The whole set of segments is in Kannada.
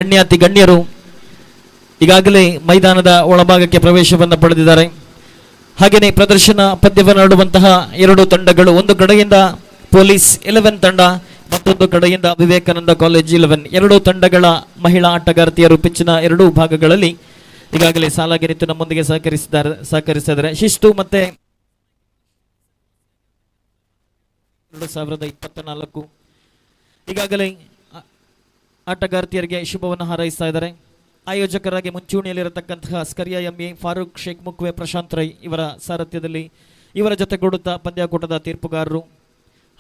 ಗಣ್ಯಾತಿ ಗಣ್ಯರು ಈಗಾಗಲೇ ಮೈದಾನದ ಒಳಭಾಗಕ್ಕೆ ಪ್ರವೇಶವನ್ನು ಪಡೆದಿದ್ದಾರೆ. ಹಾಗೆಯೇ ಪ್ರದರ್ಶನ ಪಂದ್ಯವನ್ನು ಆಡುವಂತಹ ಎರಡು ತಂಡಗಳು, ಒಂದು ಕಡೆಯಿಂದ ಪೊಲೀಸ್ 11 ತಂಡ, ಮತ್ತೊಂದು ಕಡೆಯಿಂದ ವಿವೇಕಾನಂದ ಕಾಲೇಜ್ 11. ಎರಡೂ ತಂಡಗಳ ಮಹಿಳಾ ಆಟಗಾರ್ತಿಯರು ಪಿಚ್ಚಿನ ಎರಡೂ ಭಾಗಗಳಲ್ಲಿ ಈಗಾಗಲೇ ಸಾಲಾಗಿ ನಿಂತು ನಮ್ಮೊಂದಿಗೆ ಸಹಕರಿಸಿದ್ದಾರೆ. ಶಿಸ್ತು ಮತ್ತೆ 2024 ಈಗಾಗಲೇ ಆಟಗಾರ್ತಿಯರಿಗೆ ಶುಭವನ್ನು ಹಾರೈಸ್ತಾ ಇದ್ದಾರೆ. ಆಯೋಜಕರಾಗಿ ಮುಂಚೂಣಿಯಲ್ಲಿರತಕ್ಕಂತಹ ಸ್ಕರಿಯಾ ಎಂಎ, ಫಾರೂಕ್ ಶೇಖ್ ಮುಕ್ವೆ, ಪ್ರಶಾಂತ್ ರೈ ಇವರ ಸಾರಥ್ಯದಲ್ಲಿ ಇವರ ಜೊತೆಗೂಡುತ್ತಾ ಪಂದ್ಯಾಕೂಟದ ತೀರ್ಪುಗಾರರು,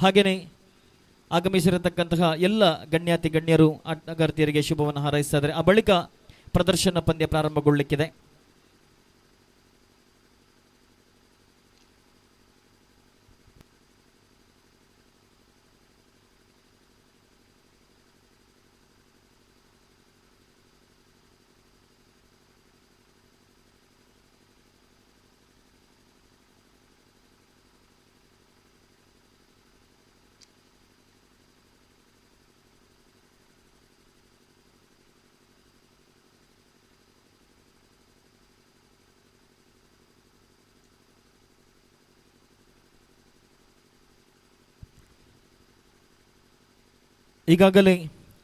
ಹಾಗೆಯೇ ಆಗಮಿಸಿರತಕ್ಕಂತಹ ಎಲ್ಲ ಗಣ್ಯಾತಿ ಗಣ್ಯರು ಆಟಗಾರ್ತಿಯರಿಗೆ ಶುಭವನ್ನು ಹಾರೈಸ್ತಾ ಇದ್ದಾರೆ. ಆ ಬಳಿಕ ಪ್ರದರ್ಶನ ಪಂದ್ಯ ಪ್ರಾರಂಭಗೊಳ್ಳಲಿಕ್ಕಿದೆ. ಈಗಾಗಲೇ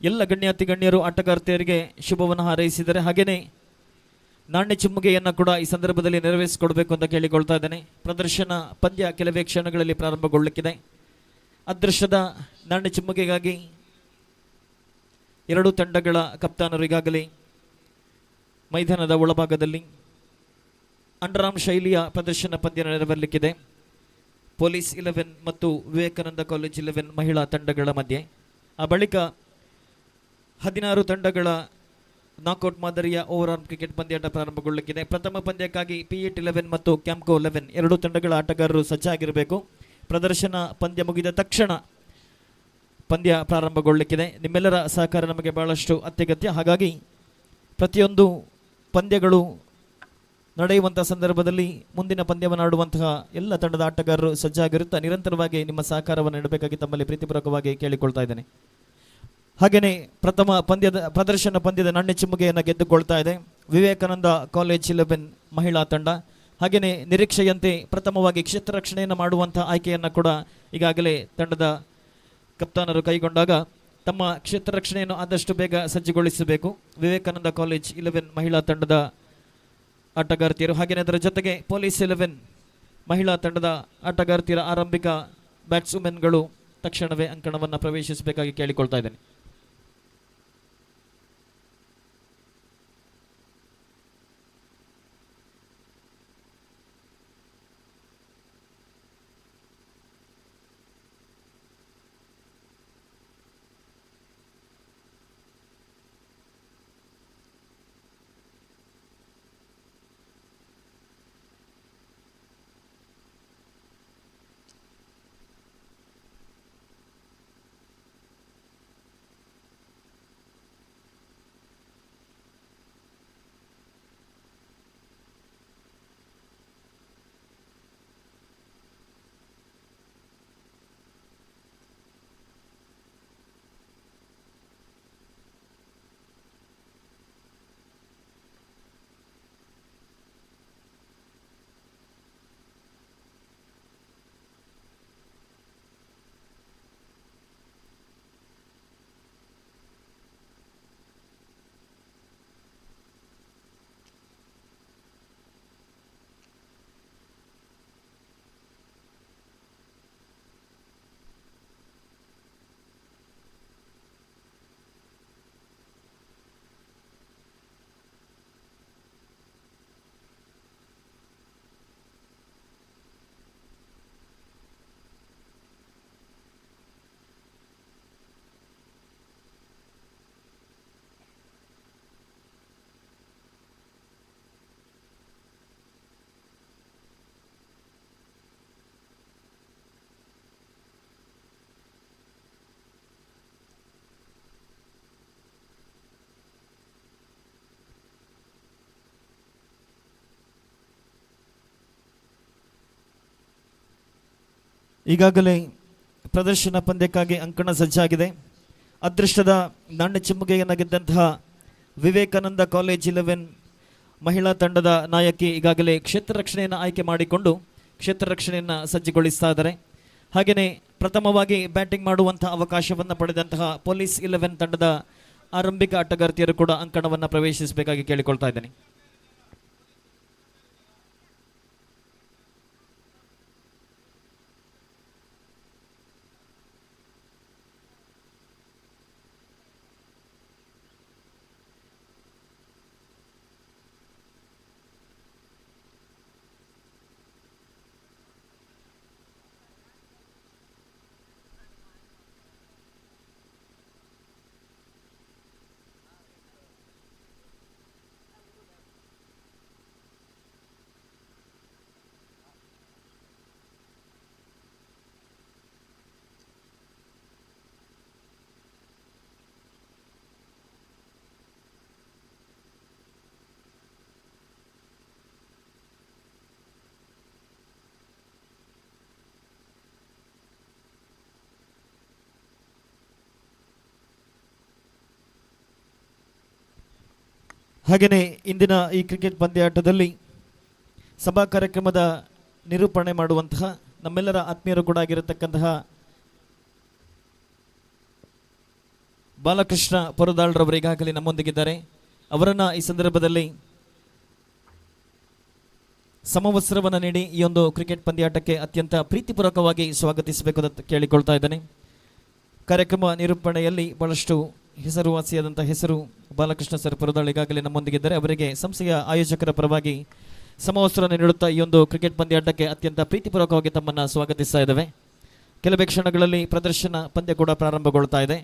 ಎಲ್ಲ ಗಣ್ಯಾತಿ ಗಣ್ಯರು ಆಟಗಾರ್ತಿಯರಿಗೆ ಶುಭವನ್ನು ಹಾರೈಸಿದ್ದಾರೆ. ಹಾಗೆಯೇ ನಾಣ್ಯ ಚಿಮ್ಮುಗೆಯನ್ನು ಕೂಡ ಈ ಸಂದರ್ಭದಲ್ಲಿ ನೆರವೇರಿಸಿಕೊಡ್ಬೇಕು ಅಂತ ಕೇಳಿಕೊಳ್ತಾ ಇದ್ದೇನೆ. ಪ್ರದರ್ಶನ ಪಂದ್ಯ ಕೆಲವೇ ಕ್ಷಣಗಳಲ್ಲಿ ಪ್ರಾರಂಭಗೊಳ್ಳಲಿಕ್ಕಿದೆ. ಅದೃಷ್ಟದ ನಾಣ್ಯ ಚಿಮ್ಮುಗೆಗಾಗಿ ಎರಡೂ ತಂಡಗಳ ಕಪ್ತಾನರು ಈಗಾಗಲೇ ಮೈದಾನದ ಒಳಭಾಗದಲ್ಲಿ ಅಂಡರ್ಆರ್ಮ್ ಶೈಲಿಯ ಪ್ರದರ್ಶನ ಪಂದ್ಯ ನೆರವೇರಲಿಕ್ಕಿದೆ. ಪೊಲೀಸ್ 11 ಮತ್ತು ವಿವೇಕಾನಂದ ಕಾಲೇಜ್ 11 ಮಹಿಳಾ ತಂಡಗಳ ಮಧ್ಯೆ. ಆ ಬಳಿಕ 16 ತಂಡಗಳ ನಾಕ್ಔಟ್ ಮಾದರಿಯ ಓವರ್ ಆರ್ಮ್ ಕ್ರಿಕೆಟ್ ಪಂದ್ಯಾಟ ಪ್ರಾರಂಭಗೊಳ್ಳಲಿಕ್ಕಿದೆ. ಪ್ರಥಮ ಪಂದ್ಯಕ್ಕಾಗಿ ಪಿಇಟ್ 11 ಮತ್ತು ಕ್ಯಾಂಪ್ಕೋ 11 ಎರಡೂ ತಂಡಗಳ ಆಟಗಾರರು ಸಜ್ಜಾಗಿರಬೇಕು. ಪ್ರದರ್ಶನ ಪಂದ್ಯ ಮುಗಿದ ತಕ್ಷಣ ಪಂದ್ಯ ಪ್ರಾರಂಭಗೊಳ್ಳಲಿಕ್ಕಿದೆ. ನಿಮ್ಮೆಲ್ಲರ ಸಹಕಾರ ನಮಗೆ ಬಹಳಷ್ಟು ಅತ್ಯಗತ್ಯ. ಹಾಗಾಗಿ ಪ್ರತಿಯೊಂದು ಪಂದ್ಯಗಳು ನಡೆಯುವಂಥ ಸಂದರ್ಭದಲ್ಲಿ ಮುಂದಿನ ಪಂದ್ಯವನ್ನು ಆಡುವಂತಹ ಎಲ್ಲ ತಂಡದ ಆಟಗಾರರು ಸಜ್ಜಾಗಿರುತ್ತಾ ನಿರಂತರವಾಗಿ ನಿಮ್ಮ ಸಹಕಾರವನ್ನು ನೀಡಬೇಕಾಗಿ ತಮ್ಮಲ್ಲಿ ಪ್ರೀತಿಪೂರ್ವಕವಾಗಿ ಕೇಳಿಕೊಳ್ತಾ ಇದ್ದೇನೆ. ಹಾಗೆಯೇ ಪ್ರದರ್ಶನ ಪಂದ್ಯದ ನಾಣ್ಯ ಚಿಮ್ಮುಗೆಯನ್ನು ಗೆದ್ದುಕೊಳ್ತಾ ಇದೆ ವಿವೇಕಾನಂದ ಕಾಲೇಜ್ 11 ಮಹಿಳಾ ತಂಡ. ಹಾಗೆಯೇ ನಿರೀಕ್ಷೆಯಂತೆ ಪ್ರಥಮವಾಗಿ ಕ್ಷೇತ್ರ ರಕ್ಷಣೆಯನ್ನು ಮಾಡುವಂಥ ಆಯ್ಕೆಯನ್ನು ಕೂಡ ಈಗಾಗಲೇ ತಂಡದ ಕಪ್ತಾನರು ಕೈಗೊಂಡಾಗ ತಮ್ಮ ಕ್ಷೇತ್ರ ರಕ್ಷಣೆಯನ್ನು ಆದಷ್ಟು ಬೇಗ ಸಜ್ಜುಗೊಳಿಸಬೇಕು ವಿವೇಕಾನಂದ ಕಾಲೇಜ್ 11 ಮಹಿಳಾ ತಂಡದ ಆಟಗಾರ್ತಿಯರು. ಹಾಗೆಯೇ ಅದರ ಜೊತೆಗೆ ಪೊಲೀಸ್ 11 ಮಹಿಳಾ ತಂಡದ ಆಟಗಾರ್ತಿಯರ ಆರಂಭಿಕ ಬ್ಯಾಟ್ಸ್ವುಮೆನ್ಗಳು ತಕ್ಷಣವೇ ಅಂಕಣವನ್ನು ಪ್ರವೇಶಿಸಬೇಕಾಗಿ ಕೇಳಿಕೊಳ್ತಾ ಇದ್ದೇನೆ. ಈಗಾಗಲೇ ಪ್ರದರ್ಶನ ಪಂದ್ಯಕ್ಕಾಗಿ ಅಂಕಣ ಸಜ್ಜಾಗಿದೆ. ಅದೃಷ್ಟದ ನಾಣ್ಯ ಚಿಮ್ಮುಗೆಯನ್ನು ಗೆದ್ದಂತಹ ವಿವೇಕಾನಂದ ಕಾಲೇಜ್ 11 ಮಹಿಳಾ ತಂಡದ ನಾಯಕಿ ಈಗಾಗಲೇ ಕ್ಷೇತ್ರ ರಕ್ಷಣೆಯನ್ನು ಆಯ್ಕೆ ಮಾಡಿಕೊಂಡು ಕ್ಷೇತ್ರ ರಕ್ಷಣೆಯನ್ನು ಸಜ್ಜುಗೊಳಿಸ್ತಾ ಇದ್ದಾರೆ. ಹಾಗೆಯೇ ಪ್ರಥಮವಾಗಿ ಬ್ಯಾಟಿಂಗ್ ಮಾಡುವಂಥ ಅವಕಾಶವನ್ನು ಪಡೆದಂತಹ ಪೊಲೀಸ್ 11 ತಂಡದ ಆರಂಭಿಕ ಆಟಗಾರ್ತಿಯರು ಕೂಡ ಅಂಕಣವನ್ನು ಪ್ರವೇಶಿಸಬೇಕಾಗಿ ಕೇಳಿಕೊಳ್ತಾ ಇದ್ದೇನೆ. ಹಾಗೆಯೇ ಇಂದಿನ ಈ ಕ್ರಿಕೆಟ್ ಪಂದ್ಯಾಟದಲ್ಲಿ ಸಭಾ ಕಾರ್ಯಕ್ರಮದ ನಿರೂಪಣೆ ಮಾಡುವಂತಹ ನಮ್ಮೆಲ್ಲರ ಆತ್ಮೀಯರು ಕೂಡ ಆಗಿರತಕ್ಕಂತಹ ಬಾಲಕೃಷ್ಣ ಪೊರದಾಳ್ರವರು ಈಗಾಗಲೇ ನಮ್ಮೊಂದಿಗಿದ್ದಾರೆ. ಅವರನ್ನು ಈ ಸಂದರ್ಭದಲ್ಲಿ ಸಮವಸ್ತ್ರವನ್ನು ನೀಡಿ ಈ ಒಂದು ಕ್ರಿಕೆಟ್ ಪಂದ್ಯಾಟಕ್ಕೆ ಅತ್ಯಂತ ಪ್ರೀತಿಪೂರ್ವಕವಾಗಿ ಸ್ವಾಗತಿಸಬೇಕು ಅಂತ ಕೇಳಿಕೊಳ್ತಾ ಇದ್ದೇನೆ. ಕಾರ್ಯಕ್ರಮ ನಿರೂಪಣೆಯಲ್ಲಿ ಬಹಳಷ್ಟು ಹೆಸರುವಾಸಿಯಾದಂಥ ಹೆಸರು ಬಾಲಕೃಷ್ಣ ಸರ್ ಪುರದಾಳ್ ಈಗಾಗಲೇ ನಮ್ಮೊಂದಿಗಿದ್ದಾರೆ. ಅವರಿಗೆ ಸಂಸ್ಥೆಯ ಆಯೋಜಕರ ಪರವಾಗಿ ಸಮವಸ್ತ್ರವನ್ನು ನೀಡುತ್ತಾ ಈ ಒಂದು ಕ್ರಿಕೆಟ್ ಪಂದ್ಯಾಟಕ್ಕೆ ಅತ್ಯಂತ ಪ್ರೀತಿಪೂರ್ವಕವಾಗಿ ತಮ್ಮನ್ನು ಸ್ವಾಗತಿಸ್ತಾ ಇದ್ದೇವೆ. ಕೆಲವೇ ಕ್ಷಣಗಳಲ್ಲಿ ಪ್ರದರ್ಶನ ಪಂದ್ಯ ಕೂಡ ಪ್ರಾರಂಭಗೊಳ್ತಾ ಇದೆ.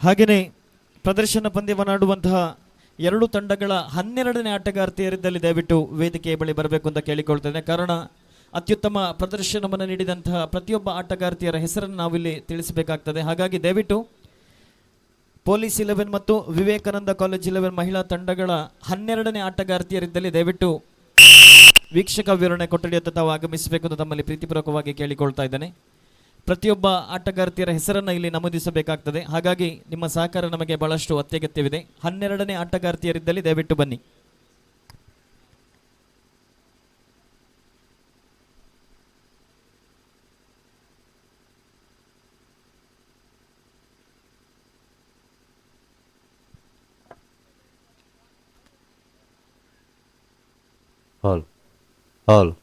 ಹಾಗೆಯೇ ಪ್ರದರ್ಶನ ಪಂದ್ಯವನ್ನಾಡುವಂತಹ ಎರಡು ತಂಡಗಳ 12ನೇ ಆಟಗಾರ್ತಿಯರಿದ್ದಲ್ಲಿ ದಯವಿಟ್ಟು ವೇದಿಕೆಯ ಬಳಿ ಬರಬೇಕು ಅಂತ ಕೇಳಿಕೊಳ್ತೇನೆ. ಕಾರಣ ಅತ್ಯುತ್ತಮ ಪ್ರದರ್ಶನವನ್ನು ನೀಡಿದಂತಹ ಪ್ರತಿಯೊಬ್ಬ ಆಟಗಾರ್ತಿಯರ ಹೆಸರನ್ನು ನಾವಿಲ್ಲಿ ತಿಳಿಸಬೇಕಾಗ್ತದೆ. ಹಾಗಾಗಿ ದಯವಿಟ್ಟು ಪೊಲೀಸ್ 11 ಮತ್ತು ವಿವೇಕಾನಂದ ಕಾಲೇಜ್ 11 ಮಹಿಳಾ ತಂಡಗಳ 12ನೇ ಆಟಗಾರ್ತಿಯರಿದ್ದಲ್ಲಿ ದಯವಿಟ್ಟು ವೀಕ್ಷಕ ವಿವರಣೆ ಕೊಠಡಿಯತ್ತ ತಾವು ಆಗಮಿಸಬೇಕು ಅಂತ ತಮ್ಮಲ್ಲಿ ಪ್ರೀತಿಪೂರ್ವಕವಾಗಿ ಕೇಳಿಕೊಳ್ತಾ ಇದ್ದೇನೆ. ಪ್ರತಿಯೊಬ್ಬ ಆಟಗಾರ್ತಿಯರ ಹೆಸರನ್ನು ಇಲ್ಲಿ ನಮೂದಿಸಬೇಕಾಗ್ತದೆ. ಹಾಗಾಗಿ ನಿಮ್ಮ ಸಹಕಾರ ನಮಗೆ ಬಹಳಷ್ಟು ಅತ್ಯಗತ್ಯವಿದೆ. 12ನೇ ಆಟಗಾರ್ತಿಯರಿದ್ದಲ್ಲಿ ದಯವಿಟ್ಟು ಬನ್ನಿ. ಹಾಲ್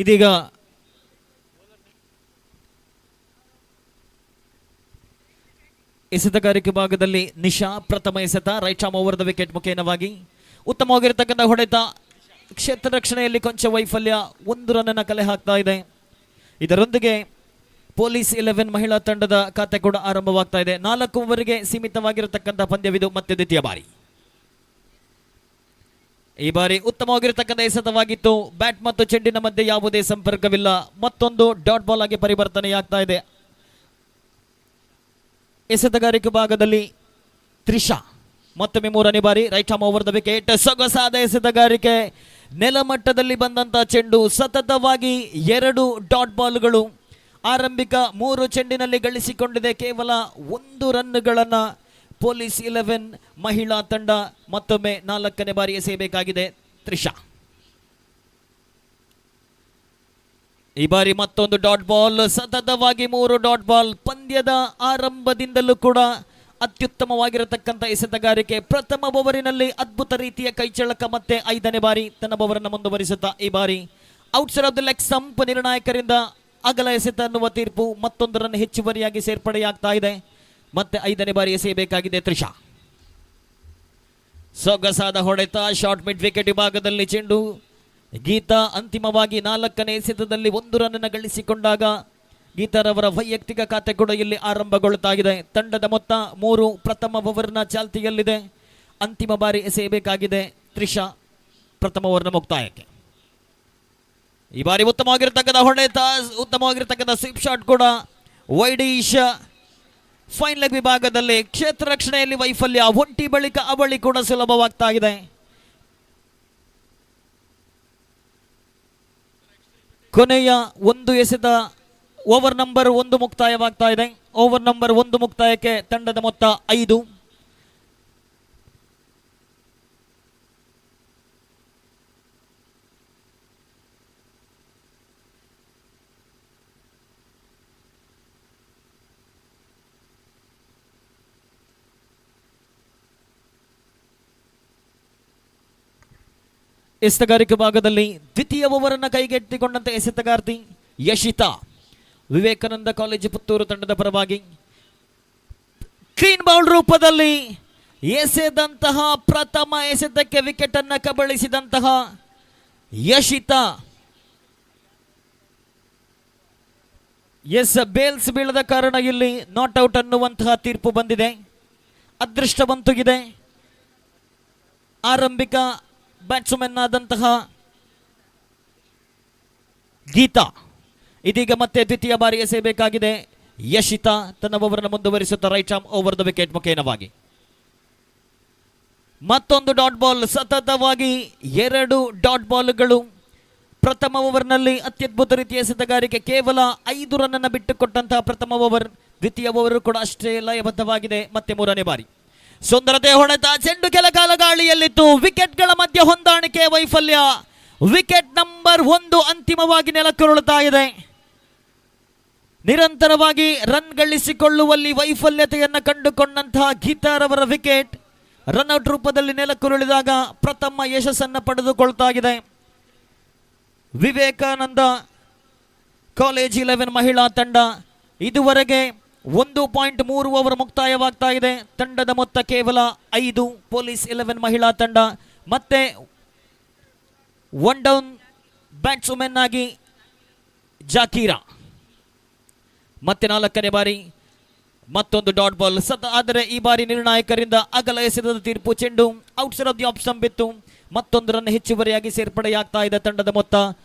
ಇದೀಗ ಎಸೆತಗಾರಿಕೆ ಭಾಗದಲ್ಲಿ ನಿಶಾ ಪ್ರಥಮ ಎಸೆತ right arm over the wicket ಮುಖೇನವಾಗಿ ಉತ್ತಮವಾಗಿರತಕ್ಕಂಥ ಹೊಡೆತ. ಕ್ಷೇತ್ರ ರಕ್ಷಣೆಯಲ್ಲಿ ಕೊಂಚ ವೈಫಲ್ಯ, 1 ರನ್ ಕಲೆ ಹಾಕ್ತಾ ಇದೆ. ಇದರೊಂದಿಗೆ ಪೊಲೀಸ್ 11 ಮಹಿಳಾ ತಂಡದ ಖಾತೆ ಕೂಡ ಆರಂಭವಾಗ್ತಾ ಇದೆ. 4 ಓವರ್ಗೆ ಸೀಮಿತವಾಗಿರತಕ್ಕಂಥ ಪಂದ್ಯವಿದು ಮತ್ತೆ ದ್ವಿತೀಯ ಬಾರಿ. ಈ ಬಾರಿ ಉತ್ತಮವಾಗಿರತಕ್ಕಂಥ ಎಸೆತವಾಗಿತ್ತು. ಬ್ಯಾಟ್ ಮತ್ತು ಚೆಂಡಿನ ಮಧ್ಯೆ ಯಾವುದೇ ಸಂಪರ್ಕವಿಲ್ಲ. ಮತ್ತೊಂದು ಡಾಟ್ ಬಾಲ್ ಆಗಿ ಪರಿವರ್ತನೆಯಾಗ್ತಾ ಇದೆ. ಎಸೆತಗಾರಿಕೆ ಭಾಗದಲ್ಲಿ ತ್ರಿಷಾ ಮತ್ತೊಮ್ಮೆ 3ನೇ ಬಾರಿ right arm over the wicket. ಸೊಗಸಾದ ಎಸೆತಗಾರಿಕೆ, ನೆಲಮಟ್ಟದಲ್ಲಿ ಬಂದಂತ ಚೆಂಡು, ಸತತವಾಗಿ 2 ಡಾಟ್ ಬಾಲ್ಗಳು ಆರಂಭಿಕ 3 ಚೆಂಡಿನಲ್ಲಿ ಗಳಿಸಿಕೊಂಡಿದೆ ಕೇವಲ 1 ರನ್ಗಳನ್ನು. ಪೊಲೀಸ್ 11 ಮಹಿಳಾ ತಂಡ ಮತ್ತೊಮ್ಮೆ 4ನೇ ಬಾರಿ ಎಸೆಯಬೇಕಾಗಿದೆ. ತ್ರಿಷಾ ಈ ಬಾರಿ ಮತ್ತೊಂದು ಡಾಟ್ ಬಾಲ್, ಸತತವಾಗಿ 3 ಡಾಟ್ ಬಾಲ್. ಪಂದ್ಯದ ಆರಂಭದಿಂದಲೂ ಕೂಡ ಅತ್ಯುತ್ತಮವಾಗಿರತಕ್ಕಂಥ ಎಸೆತಗಾರಿಕೆ. ಪ್ರಥಮ ಓವರಿನಲ್ಲಿ ಅದ್ಭುತ ರೀತಿಯ ಕೈಚಳಕ. ಮತ್ತೆ 5ನೇ ಬಾರಿ ತನ್ನ ಓವರನ್ನು ಮುಂದುವರಿಸುತ್ತಾ ಈ ಬಾರಿ outside of the leg stump ನಿರ್ಣಾಯಕರಿಂದ ಅಗಲ ಎಸೆತ ಅನ್ನುವ ತೀರ್ಪು. ಮತ್ತೊಂದು ರನ್ ಹೆಚ್ಚುವರಿಯಾಗಿ ಸೇರ್ಪಡೆಯಾಗ್ತಾ ಇದೆ. ಮತ್ತೆ 5ನೇ ಬಾರಿ ಎಸೆಯಬೇಕಾಗಿದೆ ತ್ರಿಷಾ. ಸೊಗಸಾದ ಹೊಡೆತ, ಶಾರ್ಟ್ ಮಿಡ್ ವಿಕೆಟ್ ವಿಭಾಗದಲ್ಲಿ ಚೆಂಡು. ಗೀತಾ ಅಂತಿಮವಾಗಿ 4ನೇ ಎಸೆತದಲ್ಲಿ 1 ರನ್ ಗಳಿಸಿಕೊಂಡಾಗ ಗೀತಾರವರ ವೈಯಕ್ತಿಕ ಖಾತೆ ಕೂಡ ಇಲ್ಲಿ ಆರಂಭಗೊಳ್ಳುತ್ತಾ ಇದೆ. ತಂಡದ ಮೊತ್ತ 3. ಪ್ರಥಮ ಓವರ್ನ ಚಾಲ್ತಿಯಲ್ಲಿದೆ. ಅಂತಿಮ ಬಾರಿ ಎಸೆಯಬೇಕಾಗಿದೆ ತ್ರಿಷಾ ಪ್ರಥಮ ಓವರ್ನ ಮುಕ್ತಾಯಕ್ಕೆ. ಈ ಬಾರಿ ಉತ್ತಮವಾಗಿರ್ತಕ್ಕಂಥ ಹೊಡೆತ, ಉತ್ತಮವಾಗಿರ್ತಕ್ಕಂಥ ಸ್ವಿಪ್ ಶಾಟ್ ಕೂಡ. ವೈಡೀಶ್ ಫೈನ್ ಲೆಗ್ ವಿಭಾಗದಲ್ಲಿ ಕ್ಷೇತ್ರ ರಕ್ಷಣೆಯಲ್ಲಿ ವೈಫಲ್ಯ. ಒಂಟಿ ಬಳಿಕ ಅವಳಿ ಕೂಡ ಸುಲಭವಾಗ್ತಾ ಇದೆ. ಕೊನೆಯ 1 ಎಸೆತ ಓವರ್ ನಂಬರ್ 1 ಮುಕ್ತಾಯವಾಗ್ತಾ ಇದೆ. ಓವರ್ ನಂಬರ್ 1 ಮುಕ್ತಾಯಕ್ಕೆ ತಂಡದ ಮೊತ್ತ 5. ಎಸೆತಗಾರಿಕೆ ಭಾಗದಲ್ಲಿ ದ್ವಿತೀಯ ಓವರನ್ನು ಕೈಗೆತ್ತಿಕೊಂಡಂತೆ ಎಸೆತಗಾರ್ತಿ ಯಶಿತಾ, ವಿವೇಕಾನಂದ ಕಾಲೇಜು ಪುತ್ತೂರು ತಂಡದ ಪರವಾಗಿ ಕ್ಲೀನ್ ಬೌಲ್ ರೂಪದಲ್ಲಿ ಎಸೆದಂತಹ ಪ್ರಥಮ ಎಸೆತಕ್ಕೆ ವಿಕೆಟ್ ಅನ್ನು ಕಬಳಿಸಿದಂತಹ ಯಶಿತಾ. ಬೇಲ್ಸ್ ಬೀಳದ ಕಾರಣ ಇಲ್ಲಿ ನಾಟ್ ಔಟ್ ಅನ್ನುವಂತಹ ತೀರ್ಪು ಬಂದಿದೆ. ಅದೃಷ್ಟವಂತುಗಿದೆ ಆರಂಭಿಕ ಬ್ಯಾಟ್ಸ್ಮನ್ ಆದಂತಹ ಗೀತಾ. ಇದೀಗ ಮತ್ತೆ ದ್ವಿತೀಯ ಬಾರಿ ಎಸೆಯಬೇಕಾಗಿದೆ ಯಶಿತಾ. ತನ್ನ ಓವರನ್ನು ಮುಂದುವರಿಸುತ್ತಾ right arm over the wicket ಮುಖೇನವಾಗಿ ಮತ್ತೊಂದು ಡಾಟ್ ಬಾಲ್. ಸತತವಾಗಿ 2 ಡಾಟ್ ಬಾಲ್ಗಳು. ಪ್ರಥಮ ಓವರ್ನಲ್ಲಿ ಅತ್ಯದ್ಭುತ ರೀತಿಯ ಎಸೆತಗಾರಿಕೆ. ಕೇವಲ 5 ರನ್ ಬಿಟ್ಟುಕೊಟ್ಟಂತಹ ಪ್ರಥಮ ಓವರ್. ದ್ವಿತೀಯ ಓವರ್ ಕೂಡ ಅಷ್ಟೇ ಲಯಬದ್ಧವಾಗಿದೆ. ಮತ್ತೆ 3ನೇ ಬಾರಿ ಸುಂದರತೆ ಹೊಡೆತ, ಚೆಂಡು ಕೆಲ ಕಾಲ ಗಾಳಿಯಲ್ಲಿತ್ತು. ವಿಕೆಟ್ಗಳ ಮಧ್ಯೆ ಹೊಂದಾಣಿಕೆ ವೈಫಲ್ಯ. ವಿಕೆಟ್ ನಂಬರ್ 1 ಅಂತಿಮವಾಗಿ ನೆಲಕ್ಕುರುಳುತ್ತಾ ಇದೆ. ನಿರಂತರವಾಗಿ ರನ್ ಗಳಿಸಿಕೊಳ್ಳುವಲ್ಲಿ ವೈಫಲ್ಯತೆಯನ್ನು ಕಂಡುಕೊಂಡಂತಹ ಗೀತಾರವರ ವಿಕೆಟ್ ರನ್ಔಟ್ ರೂಪದಲ್ಲಿ ನೆಲಕ್ಕುರುಳಿದಾಗ ಪ್ರಥಮ ಯಶಸ್ಸನ್ನು ಪಡೆದುಕೊಳ್ತಾ ಇದೆ. ವಿವೇಕಾನಂದ ಕಾಲೇಜ್ 11 ಮಹಿಳಾ ತಂಡ ಇದುವರೆಗೆ 1.3 ಓವರ್ ಮುಕ್ತಾಯವಾಗ್ತಾ ಇದೆ. ತಂಡದ ಮೊತ್ತ ಕೇವಲ 5. ಪೊಲೀಸ್ 11 ಮಹಿಳಾ ತಂಡ ಮತ್ತೆ 1 ಡೌನ್ ಬ್ಯಾಟ್ಸ್ಮನ್ ಆಗಿ ಜಾಕೀರಾ. ಮತ್ತೆ 4ನೇ ಬಾರಿ ಮತ್ತೊಂದು ಡಾಟ್ ಬಾಲ್. ಆದರೆ ಈ ಬಾರಿ ನಿರ್ಣಾಯಕರಿಂದ ಅಗಲ ಎಸೆದ ತೀರ್ಪು. ಚೆಂಡು outside of the off stump ಇತ್ತು. ಮತ್ತೊಂದು ರನ್ ಹೆಚ್ಚುವರಿಯಾಗಿ ಸೇರ್ಪಡೆಯಾಗ್ತಾ ಇದೆ. ತಂಡದ ಮೊತ್ತ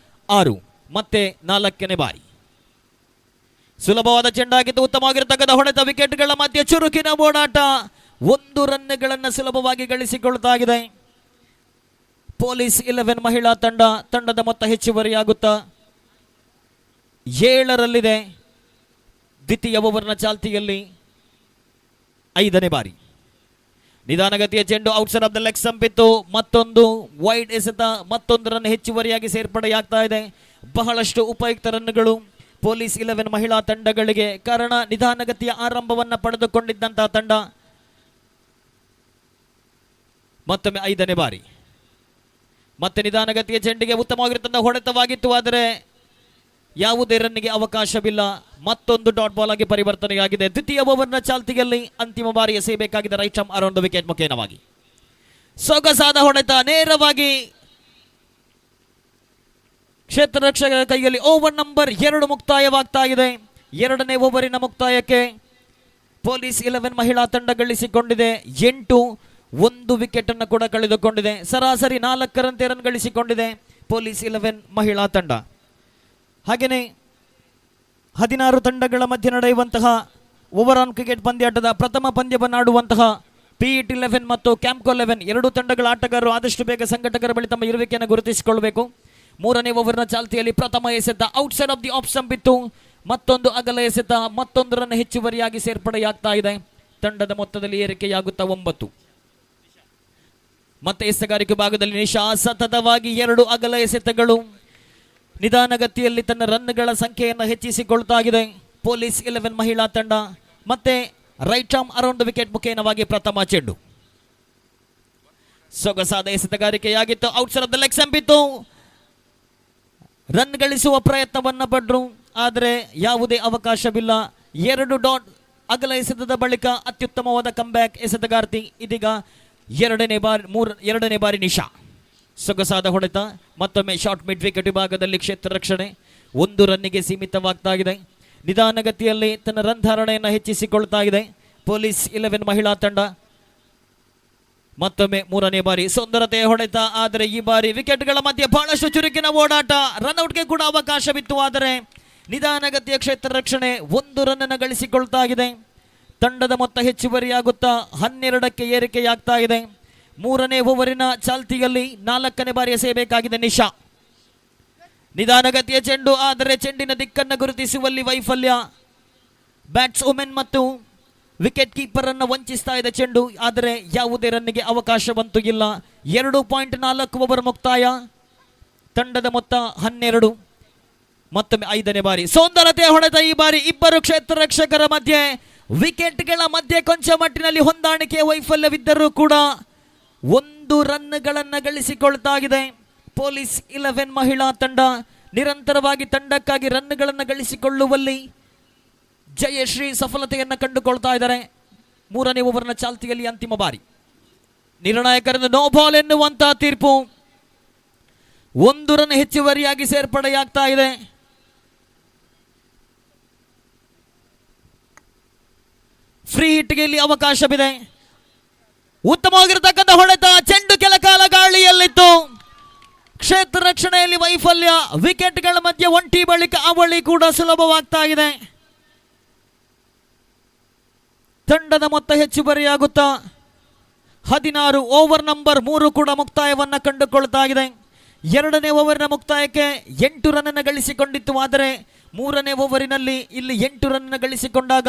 6. ಮತ್ತೆ 4ನೇ ಬಾರಿ ಸುಲಭವಾದ ಚೆಂಡಾಗಿದ್ದು ಉತ್ತಮವಾಗಿರತಕ್ಕಂಥ ಹೊಡೆತ. ವಿಕೆಟ್ಗಳ ಮಧ್ಯೆ ಚುರುಕಿನ ಓಡಾಟ. 1 ರನ್ಗಳನ್ನು ಸುಲಭವಾಗಿ ಗಳಿಸಿಕೊಳ್ತಾ ಇದೆ ಪೊಲೀಸ್ 11 ಮಹಿಳಾ ತಂಡ. ತಂಡದ ಮೊತ್ತ ಹೆಚ್ಚುವರಿಯಾಗುತ್ತಾ 7ರಲ್ಲಿದೆ. ದ್ವಿತೀಯ ಓವರ್ನ ಚಾಲ್ತಿಯಲ್ಲಿ 5ನೇ ಬಾರಿ ನಿಧಾನಗತಿಯ ಚೆಂಡು outside of the leg stump ಇತ್ತು. ಮತ್ತೊಂದು ವೈಡ್ ಎಸೆತ. ಮತ್ತೊಂದು ರನ್ ಹೆಚ್ಚುವರಿಯಾಗಿ ಸೇರ್ಪಡೆಯಾಗ್ತಾ ಇದೆ. ಬಹಳಷ್ಟು ಉಪಯುಕ್ತ ರನ್ಗಳು ಪೊಲೀಸ್ 11 ಮಹಿಳಾ ತಂಡಗಳಿಗೆ. ಕಾರಣ ನಿಧಾನಗತಿಯ ಆರಂಭವನ್ನು ಪಡೆದುಕೊಂಡಿದ್ದಂತಹ ತಂಡ. ಮತ್ತೊಮ್ಮೆ 5ನೇ ಬಾರಿ ಮತ್ತೆ ನಿಧಾನಗತಿಯ ಚೆಂಡಿಗೆ ಉತ್ತಮವಾಗಿರುವಂತಹ ಹೊಡೆತವಾಗಿತ್ತು. ಆದರೆ ಯಾವುದೇ ರನ್ನಿಗೆ ಅವಕಾಶವಿಲ್ಲ. ಮತ್ತೊಂದು ಡಾಟ್ ಬಾಲ್ ಆಗಿ ಪರಿವರ್ತನೆಯಾಗಿದೆ. ದ್ವಿತೀಯ ಓವರ್ನ ಚಾಲ್ತಿಯಲ್ಲಿ ಅಂತಿಮ ಬಾರಿ ಎಸೆಯಬೇಕಾಗಿದೆ right arm around the wicket ಮುಖೇನವಾಗಿ. ಸೊಗಸಾದ ಹೊಡೆತ ನೇರವಾಗಿ ಕ್ಷೇತ್ರ ರಕ್ಷಕರ ಕೈಯಲ್ಲಿ. ಓವರ್ ನಂಬರ್ 2 ಮುಕ್ತಾಯವಾಗ್ತಾ ಇದೆ. 2ನೇ ಓವರಿನ ಮುಕ್ತಾಯಕ್ಕೆ ಪೊಲೀಸ್ 11 ಮಹಿಳಾ ತಂಡ ಗಳಿಸಿಕೊಂಡಿದೆ 8. 1 ವಿಕೆಟ್ ಅನ್ನು ಕೂಡ ಕಳೆದುಕೊಂಡಿದೆ. ಸರಾಸರಿ 4 ರನ್ ಗಳಿಸಿಕೊಂಡಿದೆ ಪೊಲೀಸ್ 11 ಮಹಿಳಾ ತಂಡ. ಹಾಗೆಯೇ 16 ತಂಡಗಳ ಮಧ್ಯೆ ನಡೆಯುವಂತಹ ಓವರ್ ಆನ್ ಕ್ರಿಕೆಟ್ ಪಂದ್ಯಾಟದ ಪ್ರಥಮ ಪಂದ್ಯವನ್ನಾಡುವಂತಹ PET 11 ಮತ್ತು ಕ್ಯಾಂಪ್ಕೋ 11 2 ತಂಡಗಳ ಆಟಗಾರರು ಆದಷ್ಟು ಬೇಗ ಸಂಘಟಕರ ಬಳಿ ತಮ್ಮ ಇರುವಿಕೆಯನ್ನು ಗುರುತಿಸಿಕೊಳ್ಳಬೇಕು. 3ನೇ ಓವರ್ನ ಚಾಲ್ತಿಯಲ್ಲಿ ಪ್ರಥಮ ಎಸೆತ outside of the off stump ಇತ್ತು. ಮತ್ತೊಂದು ಅಗಲ ಎಸೆತ, ಮತ್ತೊಂದು ರನ್ ಹೆಚ್ಚುವರಿಯಾಗಿ ಸೇರ್ಪಡೆಯಾಗ್ತಾ ಇದೆ. ತಂಡದ ಮೊತ್ತದಲ್ಲಿ ಏರಿಕೆಯಾಗುತ್ತಾ 9. ಮತ್ತೆ ಎಸೆಗಾರಿಕೆ ಭಾಗದಲ್ಲಿ ನಿಶಾ ಸತತವಾಗಿ 2 ಅಗಲ ಎಸೆತಗಳು ನಿಧಾನಗತಿಯಲ್ಲಿ ತನ್ನ ರನ್ಗಳ ಸಂಖ್ಯೆಯನ್ನು ಹೆಚ್ಚಿಸಿಕೊಳ್ತಾ ಇದೆ. ಪೊಲೀಸ್ 11 ಮಹಿಳಾ ತಂಡ ಮತ್ತೆ ರೈಟ್ ಆರ್ಮ್ ಅರೌಂಡ್ ವಿಕೆಟ್ ಮುಖೇನವಾಗಿ ಪ್ರಥಮ ಚೆಂಡು. ಸೊಗಸಾದ ಎಸೆತಗಾರಿಕೆಯಾಗಿತ್ತು. ಔಟ್ಸೈಡ್ ಆಫ್ ದ ಲೆಗ್ ಸಂಪಿತ್ತು. ರನ್ ಗಳಿಸುವ ಪ್ರಯತ್ನವನ್ನ ಪಡ್ರು, ಆದರೆ ಯಾವುದೇ ಅವಕಾಶವಿಲ್ಲ. 2 ಡಾಟ್ ಅಗಲ ಎಸೆತದ ಬಳಿಕ ಅತ್ಯುತ್ತಮವಾದ ಕಂಬ್ಯಾಕ್ ಎಸೆತಗಾರ್ತಿ. ಇದೀಗ ಎರಡನೇ ಬಾರಿ ನಿಶಾ. ಸೊಗಸಾದ ಹೊಡೆತ. ಮತ್ತೊಮ್ಮೆ ಶಾರ್ಟ್ ಮಿಡ್ ವಿಕೆಟ್ ವಿಭಾಗದಲ್ಲಿ ಕ್ಷೇತ್ರ ರಕ್ಷಣೆ 1 ರನ್ನಿಗೆ ಸೀಮಿತವಾಗ್ತಾ ಇದೆ. ನಿಧಾನಗತಿಯಲ್ಲಿ ತನ್ನ ರನ್ ಧಾರಣೆಯನ್ನು ಹೆಚ್ಚಿಸಿಕೊಳ್ತಾ ಇದೆ ಪೊಲೀಸ್ 11 ಮಹಿಳಾ ತಂಡ. ಮತ್ತೊಮ್ಮೆ 3ನೇ ಬಾರಿ ಸುಂದರತೆಯ ಹೊಡೆತ, ಆದರೆ ಈ ಬಾರಿ ವಿಕೆಟ್ಗಳ ಮಧ್ಯೆ ಬಹಳಷ್ಟು ಚುರುಕಿನ ಓಡಾಟ. ರನ್ಔಟ್ಗೆ ಕೂಡ ಅವಕಾಶವಿತ್ತು, ಆದರೆ ನಿಧಾನಗತಿಯ ಕ್ಷೇತ್ರ ರಕ್ಷಣೆ 1 ರನ್ ಗಳಿಸಿಕೊಳ್ತಾ ಇದೆ. ತಂಡದ ಮೊತ್ತ ಹೆಚ್ಚುವರಿಯಾಗುತ್ತಾ 12ಕ್ಕೆ ಏರಿಕೆಯಾಗ್ತಾ ಇದೆ. 3ನೇ ಓವರಿನ ಚಾಲ್ತಿಯಲ್ಲಿ 4ನೇ ಬಾರಿ ಎಸೆಯಬೇಕಾಗಿದೆ ನಿಶಾ. ನಿಧಾನಗತಿಯ ಚೆಂಡು, ಆದರೆ ಚೆಂಡಿನ ದಿಕ್ಕನ್ನು ಗುರುತಿಸುವಲ್ಲಿ ವೈಫಲ್ಯ. ಬ್ಯಾಟ್ಸ್ ವುಮೆನ್ ಮತ್ತು ವಿಕೆಟ್ ಕೀಪರ್ ಅನ್ನು ವಂಚಿಸ್ತಾ ಇದೆ ಚೆಂಡು, ಆದರೆ ಯಾವುದೇ ರನ್ನಿಗೆ ಅವಕಾಶವಂತೂ ಇಲ್ಲ. 2.4 ಓವರ್ ಮುಕ್ತಾಯ. ತಂಡದ ಮೊತ್ತ 12. ಮತ್ತೊಮ್ಮೆ 5ನೇ ಬಾರಿ ಸುಂದರತೆಯ ಹೊಡೆತ. ಈ ಬಾರಿ ಇಬ್ಬರು ಕ್ಷೇತ್ರ ರಕ್ಷಕರ ಮಧ್ಯೆ, ವಿಕೆಟ್ಗಳ ಮಧ್ಯೆ ಕೊಂಚ ಮಟ್ಟಿನಲ್ಲಿ ಹೊಂದಾಣಿಕೆಯ ವೈಫಲ್ಯವಿದ್ದರೂ ಕೂಡ 1 ರನ್ಗಳನ್ನು ಗಳಿಸಿಕೊಳ್ತಾ ಇದೆ ಪೊಲೀಸ್ 11 ಮಹಿಳಾ ತಂಡ. ನಿರಂತರವಾಗಿ ತಂಡಕ್ಕಾಗಿ ರನ್ಗಳನ್ನು ಗಳಿಸಿಕೊಳ್ಳುವಲ್ಲಿ ಜಯಶ್ರೀ ಸಫಲತೆಯನ್ನು ಕಂಡುಕೊಳ್ತಾ ಇದ್ದಾರೆ. 3ನೇ ಓವರ್ನ ಚಾಲ್ತಿಯಲ್ಲಿ ಅಂತಿಮ ಬಾರಿ ನಿರ್ಣಾಯಕರಿಂದ ನೋ ಬಾಲ್ ಎನ್ನುವಂತಹ ತೀರ್ಪು. 1 ರನ್ ಹೆಚ್ಚುವರಿಯಾಗಿ ಸೇರ್ಪಡೆಯಾಗ್ತಾ ಇದೆ. ಫ್ರೀ ಹಿಟ್ಗೆ ಇಲ್ಲಿ ಅವಕಾಶವಿದೆ. ಉತ್ತಮವಾಗಿರತಕ್ಕಂಥ ಹೊಡೆತ, ಚೆಂಡು ಕೆಲ ಕಾಲ ಗಾಳಿಯಲ್ಲಿತ್ತು. ಕ್ಷೇತ್ರ ರಕ್ಷಣೆಯಲ್ಲಿ ವೈಫಲ್ಯ. ವಿಕೆಟ್ಗಳ ಮಧ್ಯೆ ಒಂಟಿ ಬಳಿಕ ಅವಳಿ ಕೂಡ ಸುಲಭವಾಗ್ತಾ ಇದೆ. ತಂಡದ ಮೊತ್ತ ಹೆಚ್ಚುವರಿಯಾಗುತ್ತಾ 16. ಓವರ್ ನಂಬರ್ 3 ಕೂಡ ಮುಕ್ತಾಯವನ್ನು ಕಂಡುಕೊಳ್ತಾ ಇದೆ. 2ನೇ ಓವರಿನ ಮುಕ್ತಾಯಕ್ಕೆ 8 ರನ್ ಗಳಿಸಿಕೊಂಡಿತ್ತು, ಆದರೆ 3ನೇ ಓವರಿನಲ್ಲಿ ಇಲ್ಲಿ 8 ರನ್ ಗಳಿಸಿಕೊಂಡಾಗ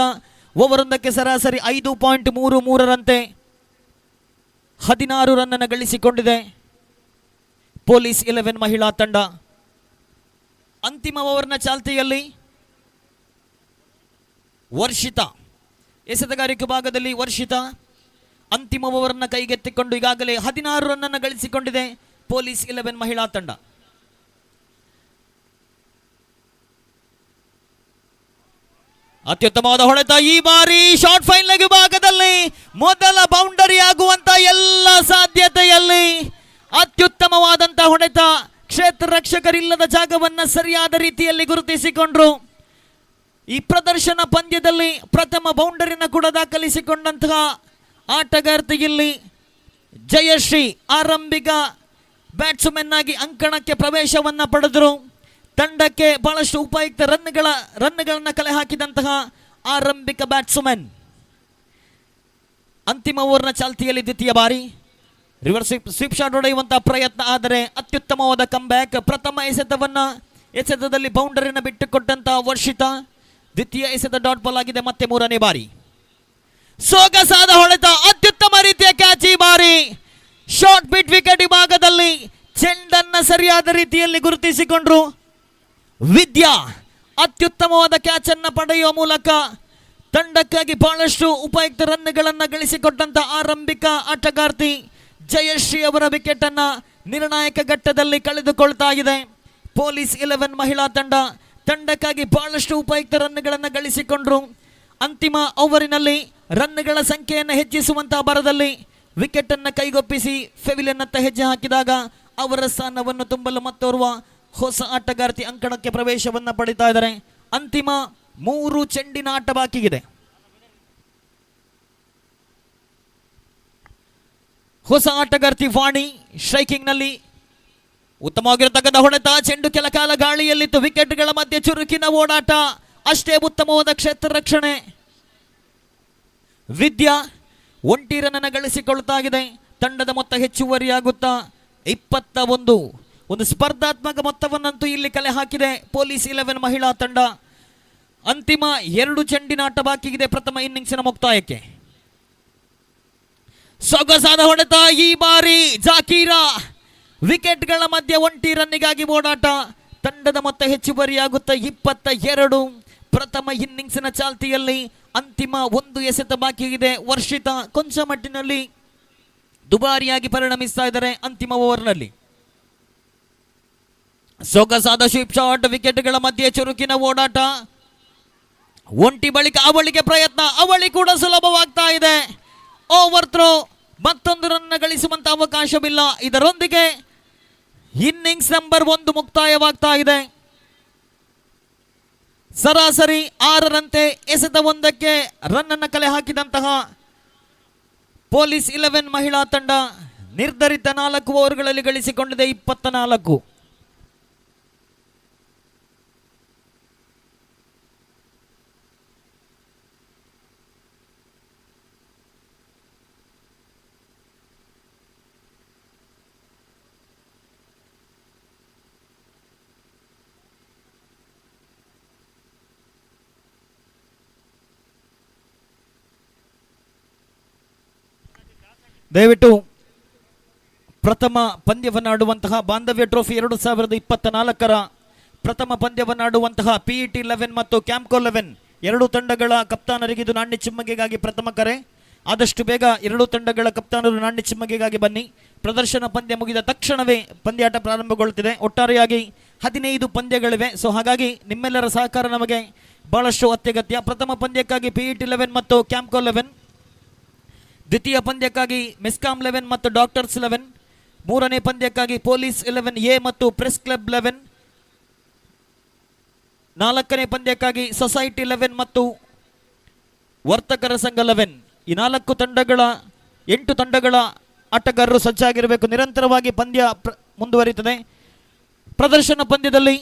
ಓವರೊಂದಕ್ಕೆ ಸರಾಸರಿ 5.33ರಂತೆ 16 ರನ್ ಗಳಿಸಿಕೊಂಡಿದೆ ಪೊಲೀಸ್ 11 ಮಹಿಳಾ ತಂಡ. ಅಂತಿಮ ಓವರ್ನ ಚಾಲ್ತಿಯಲ್ಲಿ ವರ್ಷಿತಾ ಎಸೆತಗಾರಿಕೆ ಭಾಗದಲ್ಲಿ ವರ್ಷಿತಾ ಅಂತಿಮ ಓವರ್ನ ಕೈಗೆತ್ತಿಕೊಂಡು ಈಗಾಗಲೇ 16 ರನ್ ಗಳಿಸಿಕೊಂಡಿದೆ ಪೊಲೀಸ್ 11 ಮಹಿಳಾ ತಂಡ. ಅತ್ಯುತ್ತಮವಾದ ಹೊಡೆತ. ಈ ಬಾರಿ ಶಾರ್ಟ್ ಫೈನ್ ಲೆಗ್ ಭಾಗದಲ್ಲಿ ಮೊದಲ ಬೌಂಡರಿ ಆಗುವಂತ ಎಲ್ಲ ಸಾಧ್ಯತೆಯಲ್ಲಿ ಅತ್ಯುತ್ತಮವಾದಂತ ಹೊಡೆತ. ಕ್ಷೇತ್ರ ರಕ್ಷಕರಿಲ್ಲದ ಜಾಗವನ್ನ ಸರಿಯಾದ ರೀತಿಯಲ್ಲಿ ಗುರುತಿಸಿಕೊಂಡ್ರು. ಈ ಪ್ರದರ್ಶನ ಪಂದ್ಯದಲ್ಲಿ ಪ್ರಥಮ ಬೌಂಡರಿನ ಕೂಡ ದಾಖಲಿಸಿಕೊಂಡಂತಹ ಆಟಗಾರ್ತಿ ಇಲ್ಲಿ ಜಯಶ್ರೀ ಆರಂಭಿಕ ಬ್ಯಾಟ್ಸ್ಮನ್ ಆಗಿ ಅಂಕಣಕ್ಕೆ ಪ್ರವೇಶವನ್ನ ಪಡೆದರು. ತಂಡಕ್ಕೆ ಬಹಳಷ್ಟು ಉಪಯುಕ್ತ ರನ್ಗಳನ್ನು ಕಲೆ ಹಾಕಿದಂತಹ ಆರಂಭಿಕ ಬ್ಯಾಟ್ಸ್ಮನ್. ಅಂತಿಮ ಓವರ್ನ ಚಾಲ್ತಿಯಲ್ಲಿ ದ್ವಿತೀಯ ಬಾರಿ ರಿವರ್ಸ್ ಸ್ವೀಪ್ ಶಾಟ್ ಹೊಡೆಯುವಂತಹ ಪ್ರಯತ್ನ, ಆದರೆ ಅತ್ಯುತ್ತಮವಾದ ಕಂಬ್ಯಾಕ್. ಪ್ರಥಮ ಎಸೆತದಲ್ಲಿ ಬೌಂಡರಿನ ಬಿಟ್ಟುಕೊಟ್ಟಂತಹ ವರ್ಷಿತಾ. ದ್ವಿತೀಯ ಎಸೆತ ಡಾಟ್ ಬಾಲ್ ಆಗಿದೆ. ಮತ್ತೆ 3ನೇ ಬಾರಿ ಸೊಗಸಾದ ಹೊಡೆತ, ಅತ್ಯುತ್ತಮ ರೀತಿಯ ಕ್ಯಾಚ್. ಈ ಬಾರಿ ಶಾರ್ಟ್ ಬಿಟ್ ವಿಕೆಟ್ ವಿಭಾಗದಲ್ಲಿ ಚೆಂಡನ್ನ ಸರಿಯಾದ ರೀತಿಯಲ್ಲಿ ಗುರುತಿಸಿಕೊಂಡ್ರು ವಿದ್ಯಾ. ಅತ್ಯುತ್ತಮವಾದ ಕ್ಯಾಚ್ ಅನ್ನು ಪಡೆಯುವ ಮೂಲಕ ತಂಡಕ್ಕಾಗಿ ಬಹಳಷ್ಟು ಉಪಯುಕ್ತ ರನ್ಗಳನ್ನು ಗಳಿಸಿಕೊಟ್ಟಂತ ಆರಂಭಿಕ ಆಟಗಾರ್ತಿ ಜಯಶ್ರೀ ಅವರ ವಿಕೆಟ್ ಅನ್ನ ನಿರ್ಣಾಯಕ ಘಟ್ಟದಲ್ಲಿ ಕಳೆದುಕೊಳ್ತಾ ಇದೆ ಪೊಲೀಸ್ 11 ಮಹಿಳಾ ತಂಡ. ತಂಡಕ್ಕಾಗಿ ಬಹಳಷ್ಟು ಉಪಯುಕ್ತ ರನ್ಗಳನ್ನು ಗಳಿಸಿಕೊಂಡ್ರು. ಅಂತಿಮ ಓವರಿನಲ್ಲಿ ರನ್ಗಳ ಸಂಖ್ಯೆಯನ್ನು ಹೆಚ್ಚಿಸುವಂತಹ ಭರದಲ್ಲಿ ವಿಕೆಟ್ ಅನ್ನು ಕೈಗೊಪ್ಪಿಸಿ ಫೆವಿಲಿಯನ್ ಅತ್ತ ಹೆಜ್ಜೆ ಹಾಕಿದಾಗ ಅವರ ಸ್ಥಾನವನ್ನು ತುಂಬಲು ಮತ್ತೋರ್ವ ಹೊಸ ಆಟಗಾರ್ತಿ ಅಂಕಣಕ್ಕೆ ಪ್ರವೇಶವನ್ನು ಪಡಿತಾ ಇದ್ದಾರೆ. ಅಂತಿಮ 3 ಚೆಂಡಿನ ಆಟ ಬಾಕಿಗಿದೆ. ಹೊಸ ಆಟಗಾರ್ತಿ ವಾಣಿ ಸ್ಟ್ರೈಕಿಂಗ್ ನಲ್ಲಿ ಉತ್ತಮವಾಗಿರತಕ್ಕಂಥ ಹೊಡೆತ. ಚೆಂಡು ಕೆಲ ಕಾಲ ಗಾಳಿಯಲ್ಲಿತ್ತು. ವಿಕೆಟ್ಗಳ ಮಧ್ಯೆ ಚುರುಕಿನ ಓಡಾಟ, ಅಷ್ಟೇ ಉತ್ತಮವಾದ ಕ್ಷೇತ್ರ ರಕ್ಷಣೆ. ವಿದ್ಯಾ 1 ರನ್ ಗಳಿಸಿಕೊಳ್ತಾ ಇದೆ. ತಂಡದ ಮೊತ್ತ ಹೆಚ್ಚುವರಿಯಾಗುತ್ತಾ 21. ಒಂದು ಸ್ಪರ್ಧಾತ್ಮಕ ಮೊತ್ತವನ್ನಂತೂ ಇಲ್ಲಿ ಕಲೆ ಹಾಕಿದೆ ಪೊಲೀಸ್ 11 ಮಹಿಳಾ ತಂಡ. ಅಂತಿಮ 2 ಚೆಂಡಿನ ಆಟ ಬಾಕಿ ಇದೆ ಪ್ರಥಮ ಇನ್ನಿಂಗ್ಸಿನ ಮುಕ್ತಾಯಕ್ಕೆ. ಸೊಗಸಾದ ಹೊಡೆತ ಈ ಬಾರಿ ಜಾಕೀರ. ವಿಕೆಟ್ಗಳ ಮಧ್ಯೆ 1 ರನ್ನಿಗಾಗಿ ಓಡಾಟ. ತಂಡದ ಮೊತ್ತ ಹೆಚ್ಚುವರಿಯಾಗುತ್ತಾ 22. ಪ್ರಥಮ ಇನ್ನಿಂಗ್ಸಿನ ಚಾಲ್ತಿಯಲ್ಲಿ ಅಂತಿಮ 1 ಎಸೆತ ಬಾಕಿ ಇದೆ. ವರ್ಷಿತಾ ಕೊಂಚ ಮಟ್ಟಿನಲ್ಲಿ ದುಬಾರಿಯಾಗಿ ಪರಿಣಮಿಸ್ತಾ ಇದ್ದಾರೆ ಅಂತಿಮ ಓವರ್ನಲ್ಲಿ. ಸೊಗಸಾದ ಸ್ವೀಪ್ ಶಾಟ್. ವಿಕೆಟ್ಗಳ ಮಧ್ಯೆ ಚುರುಕಿನ ಓಡಾಟ. ಒಂಟಿ ಬಳಿಕ ಅವಳಿಗೆ ಪ್ರಯತ್ನ. ಅವಳಿ ಕೂಡ ಸುಲಭವಾಗ್ತಾ ಇದೆ. Overthrow. ಮತ್ತೊಂದು ರನ್ ಗಳಿಸುವಂತ ಅವಕಾಶವಿಲ್ಲ. ಇದರೊಂದಿಗೆ ಇನ್ನಿಂಗ್ಸ್ ನಂಬರ್ 1 ಮುಕ್ತಾಯವಾಗ್ತಾ ಇದೆ. ಸರಾಸರಿ 6 ರಂತೆ ಎಸೆತ 1ಕ್ಕೆ ರನ್ ಅನ್ನು ಕಲೆ ಹಾಕಿದಂತಹ ಪೊಲೀಸ್ 11 ಮಹಿಳಾ ತಂಡ ನಿರ್ಧರಿತ 4 ಓವರ್ಗಳಲ್ಲಿ ಗಳಿಸಿಕೊಂಡಿದೆ 24. ದಯವಿಟ್ಟು ಪ್ರಥಮ ಪಂದ್ಯವನ್ನಾಡುವಂತಹ ಬಾಂಧವ್ಯ ಟ್ರೋಫಿ 2024ರ ಪ್ರಥಮ ಪಂದ್ಯವನ್ನಾಡುವಂತಹ PET 11 ಮತ್ತು ಕ್ಯಾಂಪ್ಕೋ 11 ಎರಡೂ ತಂಡಗಳ ಕಪ್ತಾನರಿಗೆ ಇದು ನಾಣ್ಯ ಚಿಮ್ಮಗೆಗಾಗಿ ಪ್ರಥಮ ಕರೆ. ಆದಷ್ಟು ಬೇಗ ಎರಡೂ ತಂಡಗಳ ಕಪ್ತಾನರು ನಾಣ್ಯ ಚಿಮ್ಮಗೆಗಾಗಿ ಬನ್ನಿ. ಪ್ರದರ್ಶನ ಪಂದ್ಯ ಮುಗಿದ ತಕ್ಷಣವೇ ಪಂದ್ಯಾಟ ಪ್ರಾರಂಭಗೊಳ್ಳುತ್ತಿದೆ. ಒಟ್ಟಾರೆಯಾಗಿ 15 ಪಂದ್ಯಗಳಿವೆ. ಸೊ ಹಾಗಾಗಿ ನಿಮ್ಮೆಲ್ಲರ ಸಹಕಾರ ನಮಗೆ ಬಹಳಷ್ಟು ಅತ್ಯಗತ್ಯ. ಪ್ರಥಮ ಪಂದ್ಯಕ್ಕಾಗಿ PET 11 ಮತ್ತು ಕ್ಯಾಂಪ್ಕೋ 11, ದ್ವಿತೀಯ ಪಂದ್ಯಕ್ಕಾಗಿ ಮೆಸ್ಕಾಂ 11 ಮತ್ತು ಡಾಕ್ಟರ್ಸ್ 11, ಮೂರನೇ ಪಂದ್ಯಕ್ಕಾಗಿ ಪೊಲೀಸ್ 11A ಮತ್ತು ಪ್ರೆಸ್ ಕ್ಲಬ್ 11, ನಾಲ್ಕನೇ ಪಂದ್ಯಕ್ಕಾಗಿ ಸೊಸೈಟಿ 11 ಮತ್ತು ವರ್ತಕರ ಸಂಘ 11. ಈ 8 ತಂಡಗಳ ಆಟಗಾರರು ಸಜ್ಜಾಗಿರಬೇಕು. ನಿರಂತರವಾಗಿ ಪಂದ್ಯ ಮುಂದುವರಿಯುತ್ತದೆ. ಪ್ರದರ್ಶನ ಪಂದ್ಯದಲ್ಲಿ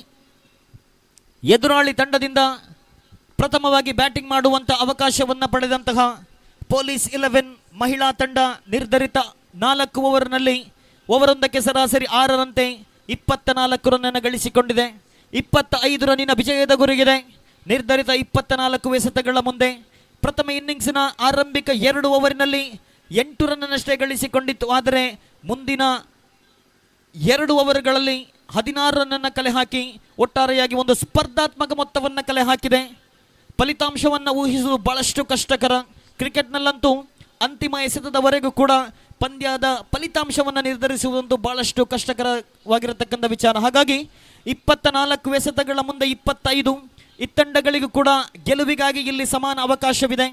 ಎದುರಾಳಿ ತಂಡದಿಂದ ಪ್ರಥಮವಾಗಿ ಬ್ಯಾಟಿಂಗ್ ಮಾಡುವಂಥ ಅವಕಾಶವನ್ನು ಪಡೆದಂತಹ ಪೊಲೀಸ್ 11 ಮಹಿಳಾ ತಂಡ ನಿರ್ಧರಿತ 4 ಓವರ್ನಲ್ಲಿ ಓವರೊಂದಕ್ಕೆ ಸರಾಸರಿ 6 ರಂತೆ 24 ರನ್ನನ್ನು ಗಳಿಸಿಕೊಂಡಿದೆ. 25 ರನ್ನಿನ ವಿಜಯದ ಗುರಿಗಿದೆ. ನಿರ್ಧರಿತ 24 ಎಸೆತಗಳ ಮುಂದೆ ಪ್ರಥಮ ಇನ್ನಿಂಗ್ಸ್ನ ಆರಂಭಿಕ 2 ಓವರಿನಲ್ಲಿ 8 ರನ್ನನ್ನಷ್ಟೇ ಗಳಿಸಿಕೊಂಡಿತ್ತು. ಆದರೆ ಮುಂದಿನ 2 ಓವರ್ಗಳಲ್ಲಿ 16 ರನ್ನನ್ನು ಕಲೆ ಹಾಕಿ ಒಟ್ಟಾರೆಯಾಗಿ ಒಂದು ಸ್ಪರ್ಧಾತ್ಮಕ ಮೊತ್ತವನ್ನು ಕಲೆ ಹಾಕಿದೆ. ಫಲಿತಾಂಶವನ್ನು ಊಹಿಸುವುದು ಬಹಳಷ್ಟು ಕಷ್ಟಕರ. ಕ್ರಿಕೆಟ್ನಲ್ಲಂತೂ ಅಂತಿಮ ಎಸೆತದವರೆಗೂ ಕೂಡ ಪಂದ್ಯದ ಫಲಿತಾಂಶವನ್ನು ನಿರ್ಧರಿಸುವುದಂತೂ ಬಹಳಷ್ಟು ಕಷ್ಟಕರವಾಗಿರತಕ್ಕಂಥ ವಿಚಾರ. ಹಾಗಾಗಿ 24 ಎಸೆತಗಳ ಮುಂದೆ 25 ಇತ್ತಂಡಗಳಿಗೂ ಕೂಡ ಗೆಲುವಿಗಾಗಿ ಇಲ್ಲಿ ಸಮಾನ ಅವಕಾಶವಿದೆ.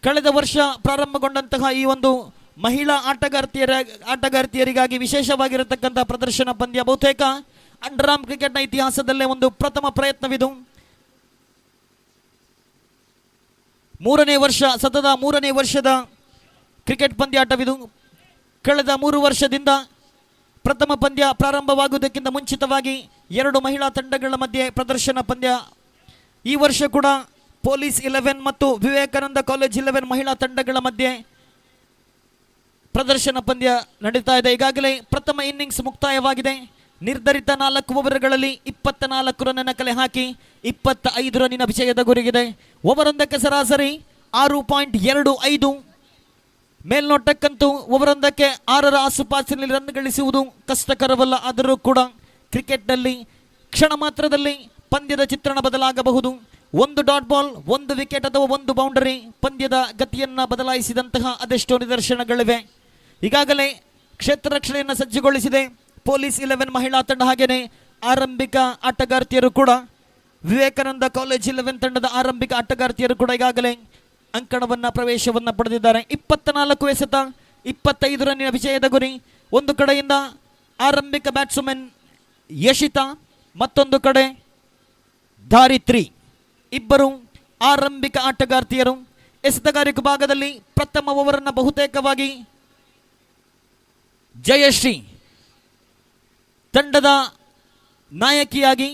ಕಳೆದ ವರ್ಷ ಪ್ರಾರಂಭಗೊಂಡಂತಹ ಈ ಒಂದು ಮಹಿಳಾ ಆಟಗಾರ್ತಿಯರಿಗಾಗಿ ವಿಶೇಷವಾಗಿರತಕ್ಕಂಥ ಪ್ರದರ್ಶನ ಪಂದ್ಯ ಬಹುತೇಕ ಅಂಡರ್ ಆರ್ಮ್ ಕ್ರಿಕೆಟ್ನ ಇತಿಹಾಸದಲ್ಲೇ ಒಂದು ಪ್ರಥಮ ಪ್ರಯತ್ನವಿದು. ಸತತ ಮೂರನೇ ವರ್ಷದ ಕ್ರಿಕೆಟ್ ಪಂದ್ಯಾಟವಿದು. ಕಳೆದ 3 ವರ್ಷದಿಂದ ಪ್ರಥಮ ಪಂದ್ಯ ಪ್ರಾರಂಭವಾಗುವುದಕ್ಕಿಂತ ಮುಂಚಿತವಾಗಿ 2 ಮಹಿಳಾ ತಂಡಗಳ ಮಧ್ಯೆ ಪ್ರದರ್ಶನ ಪಂದ್ಯ. ಈ ವರ್ಷ ಕೂಡ ಪೊಲೀಸ್ 11 ಮತ್ತು ವಿವೇಕಾನಂದ ಕಾಲೇಜ್ 11 ಮಹಿಳಾ ತಂಡಗಳ ಮಧ್ಯೆ ಪ್ರದರ್ಶನ ಪಂದ್ಯ ನಡೀತಾ ಇದೆ. ಈಗಾಗಲೇ ಪ್ರಥಮ ಇನ್ನಿಂಗ್ಸ್ ಮುಕ್ತಾಯವಾಗಿದೆ. ನಿರ್ಧರಿತ 4 ಓವರ್ಗಳಲ್ಲಿ 24 ರನ್ನನ್ನು ಕಲೆ ಹಾಕಿ 25 ರನ್ನಿನ ವಿಜಯದ ಗುರಿಗಿದೆ. ಓವರೊಂದಕ್ಕೆ ಸರಾಸರಿ 6.25. ಮೇಲ್ನೋಟಕ್ಕಂತೂ ಓವರೊಂದಕ್ಕೆ 6ರ ಆಸುಪಾಸಿನಲ್ಲಿ ರನ್ ಗಳಿಸುವುದು ಕಷ್ಟಕರವಲ್ಲ. ಆದರೂ ಕೂಡ ಕ್ರಿಕೆಟ್ನಲ್ಲಿ ಕ್ಷಣ ಮಾತ್ರದಲ್ಲಿ ಪಂದ್ಯದ ಚಿತ್ರಣ ಬದಲಾಗಬಹುದು. 1 ಡಾಟ್ ಬಾಲ್, 1 ವಿಕೆಟ್ ಅಥವಾ 1 ಬೌಂಡರಿ ಪಂದ್ಯದ ಗತಿಯನ್ನು ಬದಲಾಯಿಸಿದಂತಹ ಅದೆಷ್ಟೋ ನಿದರ್ಶನಗಳಿವೆ. ಈಗಾಗಲೇ ಕ್ಷೇತ್ರ ರಕ್ಷಣೆಯನ್ನು ಸಜ್ಜುಗೊಳಿಸಿದೆ ಪೊಲೀಸ್ 11 ಮಹಿಳಾ ತಂಡ. ಹಾಗೆಯೇ ಆರಂಭಿಕ ಆಟಗಾರ್ತಿಯರು ಕೂಡ ವಿವೇಕಾನಂದ ಕಾಲೇಜ್ 11 ತಂಡದ ಆರಂಭಿಕ ಆಟಗಾರ್ತಿಯರು ಕೂಡ ಈಗಾಗಲೇ ಅಂಕಣವನ್ನು ಪ್ರವೇಶವನ್ನು ಪಡೆದಿದ್ದಾರೆ. 24 ಎಸೆತ 25 ರನ್ನಿನ ವಿಜಯದ ಗುರಿ. ಒಂದು ಕಡೆಯಿಂದ ಆರಂಭಿಕ ಬ್ಯಾಟ್ಸ್ಮನ್ ಯಶಿತಾ, ಮತ್ತೊಂದು ಕಡೆ ಧಾರಿತ್ರಿ, ಇಬ್ಬರು ಆರಂಭಿಕ ಆಟಗಾರ್ತಿಯರು. ಎಸೆತಗಾರಿಕೆ ಭಾಗದಲ್ಲಿ ಪ್ರಥಮ ಓವರನ್ನು ಬಹುತೇಕವಾಗಿ ಜಯಶ್ರೀ ತಂಡದ ನಾಯಕಿಯಾಗಿ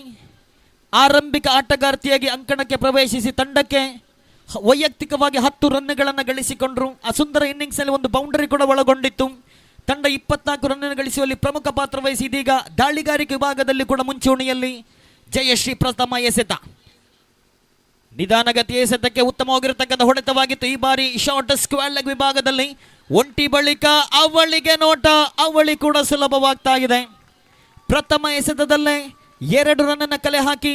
ಆರಂಭಿಕ ಆಟಗಾರ್ತಿಯಾಗಿ ಅಂಕಣಕ್ಕೆ ಪ್ರವೇಶಿಸಿ ತಂಡಕ್ಕೆ ವೈಯಕ್ತಿಕವಾಗಿ 10 ರನ್ಗಳನ್ನು ಗಳಿಸಿಕೊಂಡರು. ಆ ಸುಂದರ ಇನ್ನಿಂಗ್ಸ್ನಲ್ಲಿ 1 ಬೌಂಡರಿ ಕೂಡ ಒಳಗೊಂಡಿತ್ತು. ತಂಡ 24 ರನ್ನನ್ನು ಗಳಿಸುವಲ್ಲಿ ಪ್ರಮುಖ ಪಾತ್ರ ವಹಿಸಿ ಇದೀಗ ದಾಳಿಗಾರಿಕೆ ವಿಭಾಗದಲ್ಲಿ ಕೂಡ ಮುಂಚೂಣಿಯಲ್ಲಿ ಜಯಶ್ರೀ ಪ್ರಥಮ ಎಸೆತ. ನಿಧಾನಗತಿಯ ಎಸೆತಕ್ಕೆ ಉತ್ತಮವಾಗಿರತಕ್ಕಂಥ ಹೊಡೆತವಾಗಿತ್ತು. ಈ ಬಾರಿ ಶಾರ್ಟ್ ಸ್ಕ್ವೇರ್ ಲೆಗ್ ವಿಭಾಗದಲ್ಲಿ ಒಂಟಿ ಬಳಿಕ ಅವಳಿಗೆ ನೋಟ, ಅವಳಿ ಕೂಡ ಸುಲಭವಾಗ್ತಾ ಇದೆ. ಪ್ರಥಮ ಎಸೆತದಲ್ಲೇ 2 ರನ್ನನ್ನು ಕಲೆ ಹಾಕಿ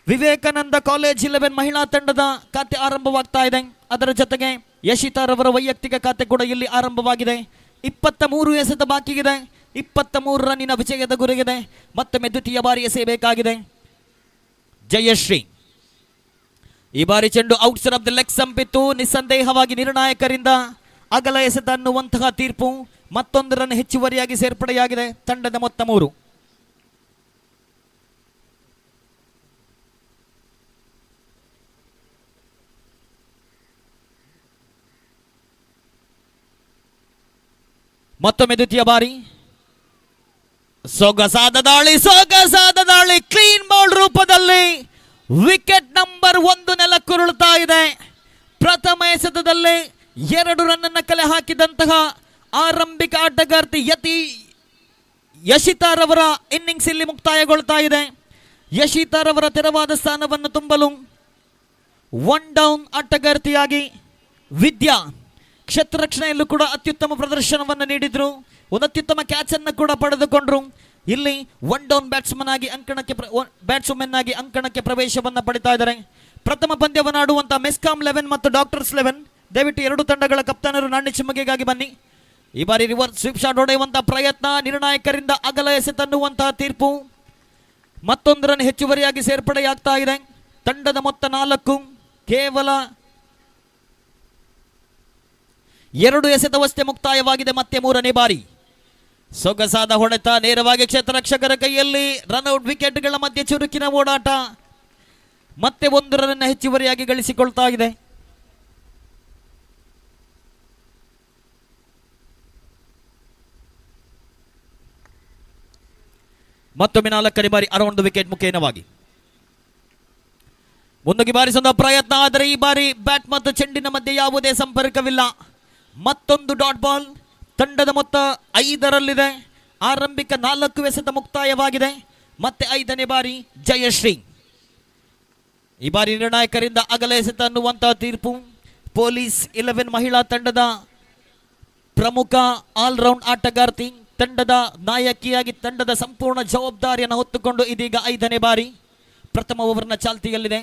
ವಿವೇಕಾನಂದ ಕಾಲೇಜ್ 11 ಮಹಿಳಾ ತಂಡದ ಖಾತೆ ಆರಂಭವಾಗ್ತಾ ಇದೆ. ಅದರ ಜೊತೆಗೆ ಯಶಿತಾರವರ ವೈಯಕ್ತಿಕ ಖಾತೆ ಕೂಡ ಇಲ್ಲಿ ಆರಂಭವಾಗಿದೆ. 23 ಎಸೆತ ಬಾಕಿ ಇದೆ. 23 ರನ್ನಿನ ವಿಜಯದ ಗುರಿಗಿದೆ. ಮತ್ತೊಮ್ಮೆ ದ್ವಿತೀಯ ಬಾರಿ ಎಸೆಯಬೇಕಾಗಿದೆ ಜಯಶ್ರೀ. ಈ ಬಾರಿ ಚೆಂಡು ಔಟ್ಸೈಡ್ ಆಫ್ ದ ಲೆಗ್ ಸಂಪಿತ್ತು. ನಿಸ್ಸಂದೇಹವಾಗಿ ನಿರ್ಣಾಯಕರಿಂದ ಅಗಲ ಎಸೆತ ಅನ್ನುವಂತಹ ತೀರ್ಪು. ಮತ್ತೊಂದು ರನ್ ಹೆಚ್ಚುವರಿಯಾಗಿ ಸೇರ್ಪಡೆಯಾಗಿದೆ. ತಂಡದ ಮೊತ್ತ 3. ಮತ್ತೊಮ್ಮೆ ದ್ವಿತೀಯ ಬಾರಿ ಸೊಗಸಾದ ದಾಳಿ ಕ್ಲೀನ್ ಬೌಲ್ ರೂಪದಲ್ಲಿ ವಿಕೆಟ್ ನಂಬರ್ 1 ನೆಲಕ್ಕುರುಳ್ತಾ ಇದೆ. ಪ್ರಥಮ ಎಸೆತದಲ್ಲಿ 2 ರನ್ನನ್ನು ಕಲೆ ಹಾಕಿದಂತಹ ಆರಂಭಿಕ ಆಟಗಾರ್ತಿ ಯಶಿತಾರವರ ಇನ್ನಿಂಗ್ಸ್ ಇಲ್ಲಿ ಮುಕ್ತಾಯಗೊಳ್ತಾ ಇದೆ. ಯಶಿತಾರವರ ತೆರವಾದ ಸ್ಥಾನವನ್ನು ತುಂಬಲು 1 ಡೌನ್ ಆಟಗಾರ್ತಿಯಾಗಿ ವಿದ್ಯಾ ಕ್ಷೇತ್ರರಕ್ಷಣೆಯಲ್ಲೂ ಕೂಡ ಅತ್ಯುತ್ತಮ ಪ್ರದರ್ಶನವನ್ನು ನೀಡಿದ್ರು. ಒಂದು ಅತ್ಯುತ್ತಮ ಕ್ಯಾಚ್ ಅನ್ನು ಕೂಡ ಪಡೆದುಕೊಂಡ್ರು. ಇಲ್ಲಿ 1 ಡೌನ್ ಬ್ಯಾಟ್ಸ್ಮನ್ ಆಗಿ ಅಂಕಣಕ್ಕೆ ಪ್ರವೇಶವನ್ನು ಪಡಿತಾ ಇದ್ದಾರೆ. ಪ್ರಥಮ ಪಂದ್ಯವನ್ನು ಆಡುವಂತಹ ಮೆಸ್ಕಾಂ 11 ಮತ್ತು ಡಾಕ್ಟರ್ಸ್ 11 ದಯವಿಟ್ಟು 2 ತಂಡಗಳ ಕಪ್ತಾನರು ನಾಣ್ಯ ಚಿಮ್ಮಗೆಗಾಗಿ ಬನ್ನಿ. ಈ ಬಾರಿ ರಿವರ್ಸ್ ಸ್ವೀಪ್ ಶಾಟ್ ಹೊಡೆಯುವಂತಹ ಪ್ರಯತ್ನ, ನಿರ್ಣಾಯಕರಿಂದ ಅಗಲ ಎಸೆತನ್ನುವಂತಹ ತೀರ್ಪು. ಮತ್ತೊಂದು ರನ್ ಹೆಚ್ಚುವರಿಯಾಗಿ ಸೇರ್ಪಡೆಯಾಗ್ತಾ ಇದೆ. ತಂಡದ ಮೊತ್ತ 4. ಕೇವಲ 2 ಎಸೆತವಷ್ಟೇ ಮುಕ್ತಾಯವಾಗಿದೆ. ಮತ್ತೆ 3ನೇ ಬಾರಿ ಸೊಗಸಾದ ಹೊಡೆತ ನೇರವಾಗಿ ಕ್ಷೇತ್ರರಕ್ಷಕರ ಕೈಯಲ್ಲಿ. ರನ್ಔಟ್ ವಿಕೆಟ್ಗಳ ಮಧ್ಯೆ ಚುರುಕಿನ ಓಡಾಟ. ಮತ್ತೆ 1 ರನ್ ಹೆಚ್ಚುವರಿಯಾಗಿ ಗಳಿಸಿಕೊಳ್ತಾ ಇದೆ. ಮತ್ತೊಮ್ಮೆ 4ನೇ ಬಾರಿ ಅರೌಂಡ್ ವಿಕೆಟ್ ಮುಖೇನವಾಗಿ ಮುಂದಕ್ಕೆ ಬಾರಿಸುವ ಪ್ರಯತ್ನ. ಆದರೆ ಈ ಬಾರಿ ಬ್ಯಾಟ್ ಮತ್ತು ಚೆಂಡಿನ ಮಧ್ಯೆ ಯಾವುದೇ ಸಂಪರ್ಕವಿಲ್ಲ. ಮತ್ತೊಂದು ಡಾಟ್ ಬಾಲ್. ತಂಡದ ಮೊತ್ತ 5ರಲ್ಲಿದೆ. ಆರಂಭಿಕ 4 ಎಸೆತ ಮುಕ್ತಾಯವಾಗಿದೆ. ಮತ್ತೆ 5ನೇ ಬಾರಿ ಜಯಶ್ರೀ. ಈ ಬಾರಿ ನಿರ್ಣಾಯಕರಿಂದ ಅಗಲ ಎಸೆತ ಅನ್ನುವಂತಹ ತೀರ್ಪು. ಪೊಲೀಸ್ 11 ಮಹಿಳಾ ತಂಡದ ಪ್ರಮುಖ ಆಲ್ರೌಂಡ್ ಆಟಗಾರ್ತಿ, ತಂಡದ ನಾಯಕಿಯಾಗಿ ತಂಡದ ಸಂಪೂರ್ಣ ಜವಾಬ್ದಾರಿಯನ್ನು ಹೊತ್ತುಕೊಂಡು ಇದೀಗ 5ನೇ ಬಾರಿ ಪ್ರಥಮ ಓವರ್ನ ಚಾಲ್ತಿಯಲ್ಲಿದೆ.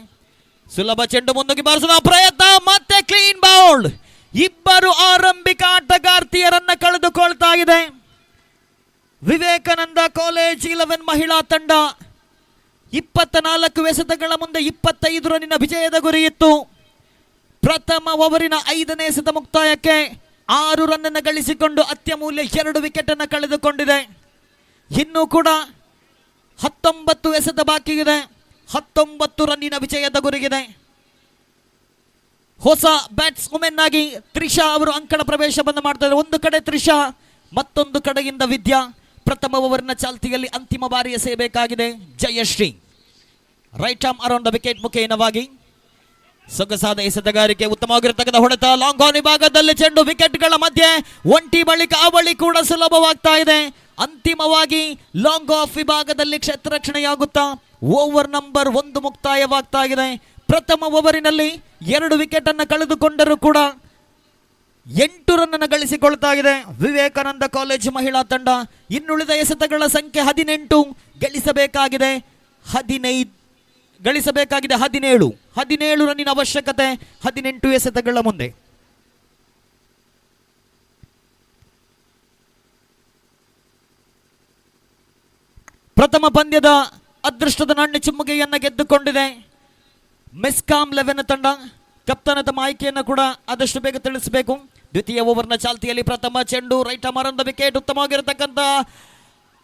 ಸುಲಭ ಚೆಂಡು ಮುಂದಕ್ಕೆ ಬಾರಿಸುವ ಪ್ರಯತ್ನ. ಮತ್ತೆ ಕ್ಲೀನ್ ಬೌಲ್ಡ್. 2 ಆರಂಭಿಕ ಆಟಗಾರ್ತಿಯರನ್ನ ಕಳೆದುಕೊಳ್ತಾ ಇದೆ. ವಿವೇಕಾನಂದ ಕಾಲೇಜ್ 11 ಮಹಿಳಾ ತಂಡ 24 ಎಸೆತಗಳ ಮುಂದೆ 25 ರನ್ನಿನ ವಿಜಯದ ಗುರಿ ಇತ್ತು. ಪ್ರಥಮ ಓವರಿನ 5ನೇ ಎಸೆತ ಮುಕ್ತಾಯಕ್ಕೆ 6 ರನ್ನನ್ನು ಗಳಿಸಿಕೊಂಡು ಅತ್ಯಮೂಲ್ಯ 2 ವಿಕೆಟ್ ಅನ್ನು ಕಳೆದುಕೊಂಡಿದೆ. ಇನ್ನೂ ಕೂಡ 19 ಎಸೆತ ಬಾಕಿ ಇದೆ. 19 ರನ್ನಿನ ವಿಜಯದ ಗುರಿಗಿದೆ. ಹೊಸ ಬ್ಯಾಟ್ಸ್ ವುಮೆನ್ ಆಗಿ ತ್ರಿಷಾ ಅವರು ಅಂಕಣ ಪ್ರವೇಶವನ್ನು ಮಾಡ್ತಾರೆ. ಒಂದು ಕಡೆ ತ್ರಿಷಾ, ಮತ್ತೊಂದು ಕಡೆಯಿಂದ ವಿದ್ಯಾ. ಪ್ರಥಮ ಓವರ್ನ ಚಾಲ್ತಿಯಲ್ಲಿ ಅಂತಿಮ ಬಾರಿ ಎಸೆಯಬೇಕಾಗಿದೆ Jayashree. Right arm around the wicket ಮುಖೇನವಾಗಿ ಸೊಗಸಾದ ಎಸೆತಗಾರಿಕೆ, ಉತ್ತಮವಾಗಿರತಕ್ಕಂಥ ಹೊಡೆತ. ಲಾಂಗ್ ಆನ್ ವಿಭಾಗದಲ್ಲಿ ಚೆಂಡು ವಿಕೆಟ್ಗಳ ಮಧ್ಯೆ ಒಂಟಿ ಬಳಿಕ ಅವಳಿ ಕೂಡ ಸುಲಭವಾಗ್ತಾ ಇದೆ. ಅಂತಿಮವಾಗಿ ಲಾಂಗ್ ಆಫ್ ವಿಭಾಗದಲ್ಲಿ ಕ್ಷೇತ್ರರಕ್ಷಣೆಯಾಗುತ್ತಾ ಓವರ್ ನಂಬರ್ 1 ಮುಕ್ತಾಯವಾಗ್ತಾ ಇದೆ. ಪ್ರಥಮ ಓವರಿನಲ್ಲಿ 2 ವಿಕೆಟ್ ಅನ್ನು ಕಳೆದುಕೊಂಡರೂ ಕೂಡ 8 ರನ್ನನ್ನು ಗಳಿಸಿಕೊಳ್ತಾ ಇದೆ ವಿವೇಕಾನಂದ ಕಾಲೇಜು ಮಹಿಳಾ ತಂಡ. ಇನ್ನುಳಿದ ಎಸೆತಗಳ ಸಂಖ್ಯೆ 18. ಗಳಿಸಬೇಕಾಗಿದೆ 17 ರನ್ನಿನ ಅವಶ್ಯಕತೆ 18 ಎಸೆತಗಳ ಮುಂದೆ. ಪ್ರಥಮ ಪಂದ್ಯದ ಅದೃಷ್ಟದ ನಾಣ್ಯ ಚಿಮ್ಮುಗೆಯನ್ನು ಗೆದ್ದುಕೊಂಡಿದೆ ಮೆಸ್ಕಾಂ 11 ತಂಡ. ಕಪ್ತಾನ ತಮ್ಮ ಆಯ್ಕೆಯನ್ನು ಕೂಡ ಆದಷ್ಟು ಬೇಗ ತಿಳಿಸಬೇಕು. ದ್ವಿತೀಯ ಓವರ್ನ ಚಾಲ್ತಿಯಲ್ಲಿ ಪ್ರಥಮ ಚೆಂಡು ರೈಟ್ ಆರ್ಮ್ ವಿಕೆಟ್. ಉತ್ತಮವಾಗಿರತಕ್ಕಂಥ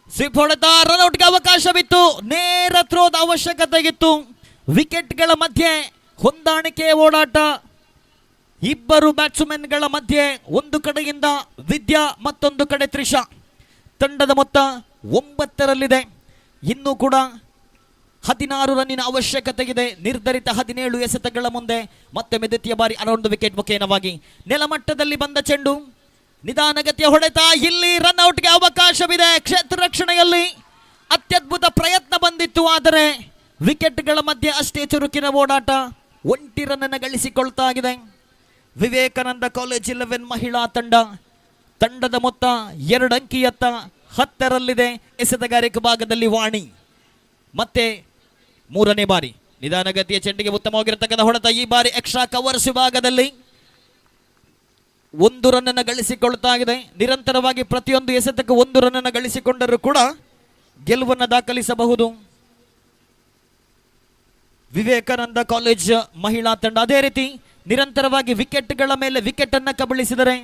ಸ್ವಿಪ್ ಹೊಡೆತ. ರನ್ಔಟ್ಗೆ ಅವಕಾಶವಿತ್ತು. ನೇರ ಥ್ರೋದ ಅವಶ್ಯಕತೆಗಿತ್ತು. ವಿಕೆಟ್ಗಳ ಮಧ್ಯೆ ಹೊಂದಾಣಿಕೆ ಓಡಾಟ. 2 ಬ್ಯಾಟ್ಸ್ಮನ್ಗಳ ಮಧ್ಯೆ ಒಂದು ಕಡೆಯಿಂದ ವಿದ್ಯಾ, ಮತ್ತೊಂದು ಕಡೆ ತ್ರಿಷಾ. ತಂಡದ ಮೊತ್ತ 9ರಲ್ಲಿದೆ. ಇನ್ನೂ ಕೂಡ 16 ರನ್ನಿನ ಅವಶ್ಯಕತೆ ಇದೆ. ನಿರ್ಧರಿತ 17 ಎಸೆತಗಳ ಮುಂದೆ ಮತ್ತೊಮ್ಮೆ ದ್ವಿತೀಯ ಬಾರಿ ಅರೌಂಡ್ ವಿಕೆಟ್ ಮುಖೇನವಾಗಿ ನೆಲಮಟ್ಟದಲ್ಲಿ ಬಂದ ಚೆಂಡು. ನಿಧಾನಗತಿಯ ಹೊಡೆತ. ಇಲ್ಲಿ ರನ್ಔಟ್ಗೆ ಅವಕಾಶವಿದೆ. ಕ್ಷೇತ್ರ ರಕ್ಷಣೆಯಲ್ಲಿ ಅತ್ಯದ್ಭುತ ಪ್ರಯತ್ನ ಬಂದಿತ್ತು. ಆದರೆ ವಿಕೆಟ್ಗಳ ಮಧ್ಯೆ ಅಷ್ಟೇ ಚುರುಕಿನ ಓಡಾಟ. 1 ರನ್ನನ್ನು ಗಳಿಸಿಕೊಳ್ತಾ ಇದೆ ವಿವೇಕಾನಂದ ಕಾಲೇಜ್ 11 ಮಹಿಳಾ ತಂಡ. ತಂಡದ ಮೊತ್ತ 2 ಅಂಕಿಯತ್ತ 10ರಲ್ಲಿದೆ. ಎಸೆತಗಾರಿಕೆ ಭಾಗದಲ್ಲಿ ವಾಣಿ ಮತ್ತೆ 3ನೇ ಬಾರಿ ನಿಧಾನಗತಿಯ ಚೆಂಡಿಗೆ ಉತ್ತಮವಾಗಿರತಕ್ಕಂಥ ಹೊಡೆತ. ಈ ಬಾರಿ ಎಕ್ಸ್ಟ್ರಾ ಕವರ್ಸ್ ವಿಭಾಗದಲ್ಲಿ 1 ರನ್ನನ್ನು ಗಳಿಸಿಕೊಳ್ತಾ ಇದೆ. ನಿರಂತರವಾಗಿ ಪ್ರತಿಯೊಂದು ಎಸೆತಕ್ಕೂ 1 ರನ್ನನ್ನು ಗಳಿಸಿಕೊಂಡರೂ ಕೂಡ ಗೆಲುವನ್ನು ದಾಖಲಿಸಬಹುದು ವಿವೇಕಾನಂದ ಕಾಲೇಜ್ ಮಹಿಳಾ ತಂಡ. ಅದೇ ರೀತಿ ನಿರಂತರವಾಗಿ ವಿಕೆಟ್ಗಳ ಮೇಲೆ ವಿಕೆಟ್ ಅನ್ನು ಕಬಳಿಸಿದರೆ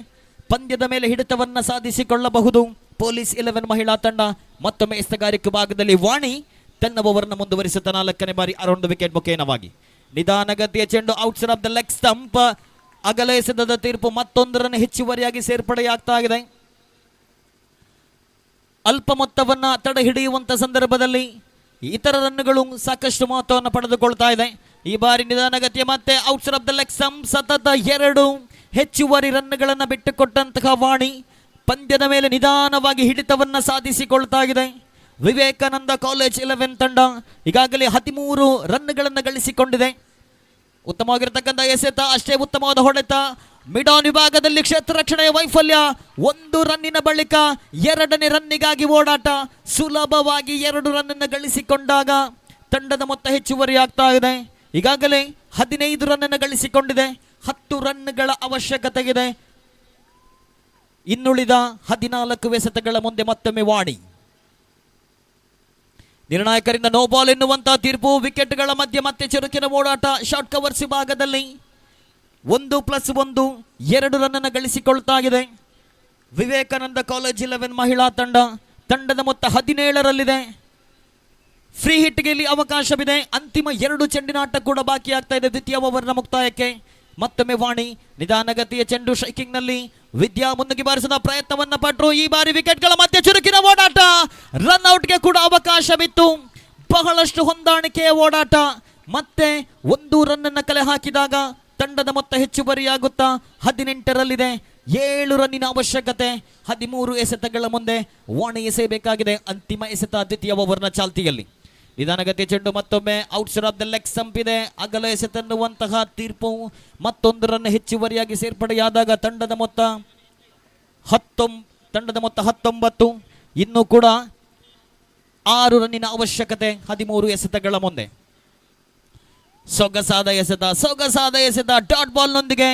ಪಂದ್ಯದ ಮೇಲೆ ಹಿಡಿತವನ್ನು ಸಾಧಿಸಿಕೊಳ್ಳಬಹುದು ಪೊಲೀಸ್ 11 ಮಹಿಳಾ ತಂಡ. ಮತ್ತೊಮ್ಮೆ ಎಸೆತಗಾರಿಕೆ ಭಾಗದಲ್ಲಿ ವಾಣಿ ತನ್ನ ಓವರ್ನ ಮುಂದುವರಿಸುತ್ತಾ 4ನೇ ಬಾರಿ ಅರೌಂಡ್ ವಿಕೆಟ್ ಮುಖೇನವಾಗಿ ನಿಧಾನಗತಿಯ ಚೆಂಡು outside of the leg stump. ಅಗಲ ಎಸೆತದ ತೀರ್ಪು ಮತ್ತೊಂದು ರನ್ ಹೆಚ್ಚುವರಿಯಾಗಿ ಸೇರ್ಪಡೆಯಾಗ್ತಾ ಇದೆ. ಅಲ್ಪ ಮೊತ್ತವನ್ನ ತಡೆ ಹಿಡಿಯುವಂತ ಸಂದರ್ಭದಲ್ಲಿ ಇತರ ರನ್ಗಳು ಸಾಕಷ್ಟು ಮಹತ್ವವನ್ನು ಪಡೆದುಕೊಳ್ತಾ ಇದೆ. ಈ ಬಾರಿ ನಿಧಾನಗತಿಯ ಮತ್ತೆ outside of the leg stump. ಸತತ 2 ಹೆಚ್ಚುವರಿ ರನ್ಗಳನ್ನು ಬಿಟ್ಟುಕೊಟ್ಟಂತಹ ವಾಣಿ ಪಂದ್ಯದ ಮೇಲೆ ನಿಧಾನವಾಗಿ ಹಿಡಿತವನ್ನ ಸಾಧಿಸಿಕೊಳ್ತಾ ಇದೆ. ವಿವೇಕಾನಂದ ಕಾಲೇಜ್ 11 ತಂಡ ಈಗಾಗಲೇ 13 ರನ್ಗಳನ್ನು ಗಳಿಸಿಕೊಂಡಿದೆ. ಉತ್ತಮವಾಗಿರತಕ್ಕಂಥ ಎಸೆತ, ಅಷ್ಟೇ ಉತ್ತಮವಾದ ಹೊಡೆತ. ಮಿಡ್ ಆನ್ ವಿಭಾಗದಲ್ಲಿ ಕ್ಷೇತ್ರ ರಕ್ಷಣೆಯ ವೈಫಲ್ಯ. 1 ರನ್ನಿನ ಬಳಿಕ 2ನೇ ರನ್ನಿಗಾಗಿ ಓಡಾಟ. ಸುಲಭವಾಗಿ 2 ರನ್ನನ್ನು ಗಳಿಸಿಕೊಂಡಾಗ ತಂಡದ ಮೊತ್ತ ಹೆಚ್ಚುವರಿ ಆಗ್ತಾ ಇದೆ. ಈಗಾಗಲೇ 15 ರನ್ನನ್ನು ಗಳಿಸಿಕೊಂಡಿದೆ. 10 ರನ್ಗಳ ಅವಶ್ಯಕತೆ ಇದೆ. ಇನ್ನುಳಿದ 14 ಎಸೆತಗಳ ಮುಂದೆ ಮತ್ತೊಮ್ಮೆ ವಾಣಿ. ನಿರ್ಣಾಯಕರಿಂದ ನೋ ಬಾಲ್ ಎನ್ನುವಂತಹ ತೀರ್ಪು. ವಿಕೆಟ್ಗಳ ಮಧ್ಯೆ ಮತ್ತೆ ಚುರುಕಿನ ಓಡಾಟ. ಶಾರ್ಟ್ ಕವರ್ಸ್ ವಿಭಾಗದಲ್ಲಿ 1+1 2 ರನ್ನನ್ನು ಗಳಿಸಿಕೊಳ್ತಾ ಇದೆ ವಿವೇಕಾನಂದ ಕಾಲೇಜ್ 11 ಮಹಿಳಾ ತಂಡ. ತಂಡದ ಮೊತ್ತ 17ರಲ್ಲಿದೆ. ಫ್ರೀ ಹಿಟ್ಗೆ ಇಲ್ಲಿ ಅವಕಾಶವಿದೆ. ಅಂತಿಮ 2 ಚೆಂಡಿನಾಟ ಕೂಡ ಬಾಕಿ ಆಗ್ತಾ ಇದೆ ದ್ವಿತೀಯ ಓವರ್ನ ಮುಕ್ತಾಯಕ್ಕೆ. ಮತ್ತೊಮ್ಮೆ ವಾಣಿ ನಿಧಾನಗತಿಯ ಚೆಂಡು ಸ್ಟ್ರೈಕಿಂಗ್ ನಲ್ಲಿ ವಿದ್ಯಾ ಮುನ್ನುಗ್ಗಿ ಬಾರಿಸಿದ ಪ್ರಯತ್ನವನ್ನ ಪಟ್ಟರು. ಈ ಬಾರಿ ವಿಕೆಟ್ಗಳ ಮಧ್ಯೆ ಚುರುಕಿನ ಓಡಾಟ. ರನ್ ಔಟ್ಗೆ ಕೂಡ ಅವಕಾಶವಿತ್ತು. ಬಹಳಷ್ಟು ಹೊಂದಾಣಿಕೆಯ ಓಡಾಟ. ಮತ್ತೆ 1 ರನ್ನನ್ನು ಕಲೆ ಹಾಕಿದಾಗ ತಂಡದ ಮೊತ್ತ ಹೆಚ್ಚುವರಿಯಾಗುತ್ತಾ 18ರಲ್ಲಿದೆ. 7 ರನ್ನಿನ ಅವಶ್ಯಕತೆ. 13 ಎಸೆತಗಳ ಮುಂದೆ ವಾಣಿ ಎಸೆಯಬೇಕಾಗಿದೆ ಅಂತಿಮ ಎಸೆತ ದ್ವಿತೀಯ ಓವರ್ನ ಚಾಲ್ತಿಯಲ್ಲಿ. ನಿಧಾನಗತಿಯ ಚೆಂಡು ಮತ್ತೊಮ್ಮೆ outside of the leg stump ಇದೆ. ಅಗಲ ಎಸೆತನ್ನುವಂತಹ ತೀರ್ಪು. ಮತ್ತೊಂದು ರನ್ ಹೆಚ್ಚುವರಿಯಾಗಿ ಸೇರ್ಪಡೆಯಾದಾಗ ತಂಡದ ಮೊತ್ತ 19. ಇನ್ನೂ ಕೂಡ 6 ರನ್ನಿನ ಅವಶ್ಯಕತೆ 13 ಎಸೆತಗಳ ಮುಂದೆ. ಸೊಗಸಾದ ಎಸೆತ ಡಾಟ್ ಬಾಲ್ ನೊಂದಿಗೆ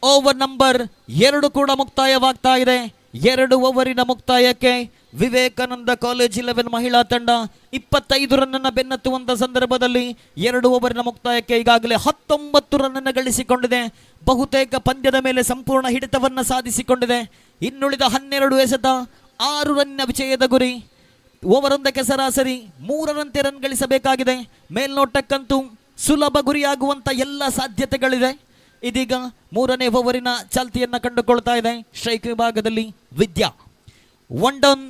ಓವರ್ ನಂಬರ್ 2 ಕೂಡ ಮುಕ್ತಾಯವಾಗ್ತಾ ಇದೆ. 2 ಓವರಿನ ಮುಕ್ತಾಯಕ್ಕೆ ವಿವೇಕಾನಂದ ಕಾಲೇಜ್ 11 ಮಹಿಳಾ ತಂಡ 25 ರನ್ನನ್ನು ಬೆನ್ನತ್ತುವಂತ ಸಂದರ್ಭದಲ್ಲಿ 2 ಓವರಿನ ಮುಕ್ತಾಯಕ್ಕೆ ಈಗಾಗಲೇ 19 ರನ್ನನ್ನು ಗಳಿಸಿಕೊಂಡಿದೆ. ಬಹುತೇಕ ಪಂದ್ಯದ ಮೇಲೆ ಸಂಪೂರ್ಣ ಹಿಡಿತವನ್ನು ಸಾಧಿಸಿಕೊಂಡಿದೆ. ಇನ್ನುಳಿದ 12 ಎಸೆತ 6 ರನ್ನಿನ ವಿಜಯದ ಗುರಿ. ಓವರೊಂದಕ್ಕೆ ಸರಾಸರಿ 3ರಂತೆ ರನ್ ಗಳಿಸಬೇಕಾಗಿದೆ. ಮೇಲ್ನೋಟಕ್ಕಂತೂ ಸುಲಭ ಗುರಿಯಾಗುವಂತ ಎಲ್ಲ ಸಾಧ್ಯತೆಗಳಿದೆ. ಇದೀಗ 3ನೇ ಓವರಿನ ಚಾಲ್ತಿಯನ್ನು ಕಂಡುಕೊಳ್ತಾ ಇದೆ. ಸ್ಟ್ರೈಕ್ ವಿಭಾಗದಲ್ಲಿ ವಿದ್ಯಾ 1 ಡೌನ್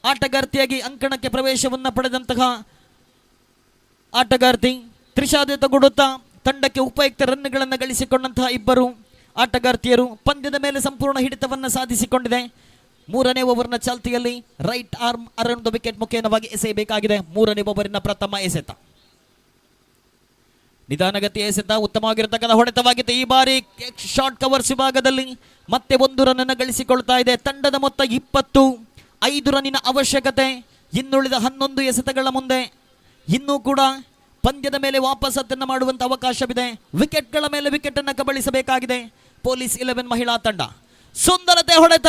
ಆಟಗಾರ್ತಿಯಾಗಿ ಅಂಕಣಕ್ಕೆ ಪ್ರವೇಶವನ್ನು ಪಡೆದಂತಹ ಆಟಗಾರ್ತಿ. ತ್ರಿಶಾದಿತಗೊಳ್ಳುತ್ತಾ ತಂಡಕ್ಕೆ ಉಪಯುಕ್ತ ರನ್ಗಳನ್ನು ಗಳಿಸಿಕೊಂಡಂತಹ 2 ಆಟಗಾರ್ತಿಯರು ಪಂದ್ಯದ ಮೇಲೆ ಸಂಪೂರ್ಣ ಹಿಡಿತವನ್ನು ಸಾಧಿಸಿಕೊಂಡಿದೆ. 3ನೇ ಓವರ್ನ ಚಾಲ್ತಿಯಲ್ಲಿ right arm around the wicket ಮುಖೇನವಾಗಿ ಎಸೆಯಬೇಕಾಗಿದೆ. 3ನೇ ಓವರಿನ ಪ್ರಥಮ ಎಸೆತ. ನಿಧಾನಗತಿಯ ಎಸೆತ ಉತ್ತಮವಾಗಿರತಕ್ಕಂಥ ಹೊಡೆತವಾಗಿತ್ತು. ಈ ಬಾರಿ ಶಾರ್ಟ್ ಕವರ್ಸ್ ವಿಭಾಗದಲ್ಲಿ ಮತ್ತೆ 1 ರನ್ನನ್ನು ಗಳಿಸಿಕೊಳ್ತಾ ಇದೆ. ತಂಡದ ಮೊತ್ತ 20. 5 ರನ್ನಿನ ಅವಶ್ಯಕತೆ. ಇನ್ನುಳಿದ 11 ಎಸೆತಗಳ ಮುಂದೆ ಇನ್ನೂ ಕೂಡ ಪಂದ್ಯದ ಮೇಲೆ ವಾಪಸತ್ತನ್ನು ಮಾಡುವಂತ ಅವಕಾಶವಿದೆ. ವಿಕೆಟ್ಗಳ ಮೇಲೆ ವಿಕೆಟ್ ಅನ್ನು ಕಬಳಿಸಬೇಕಾಗಿದೆ ಪೊಲೀಸ್ 11 ಮಹಿಳಾ ತಂಡ. ಸುಂದರತೆ ಹೊಡೆತ.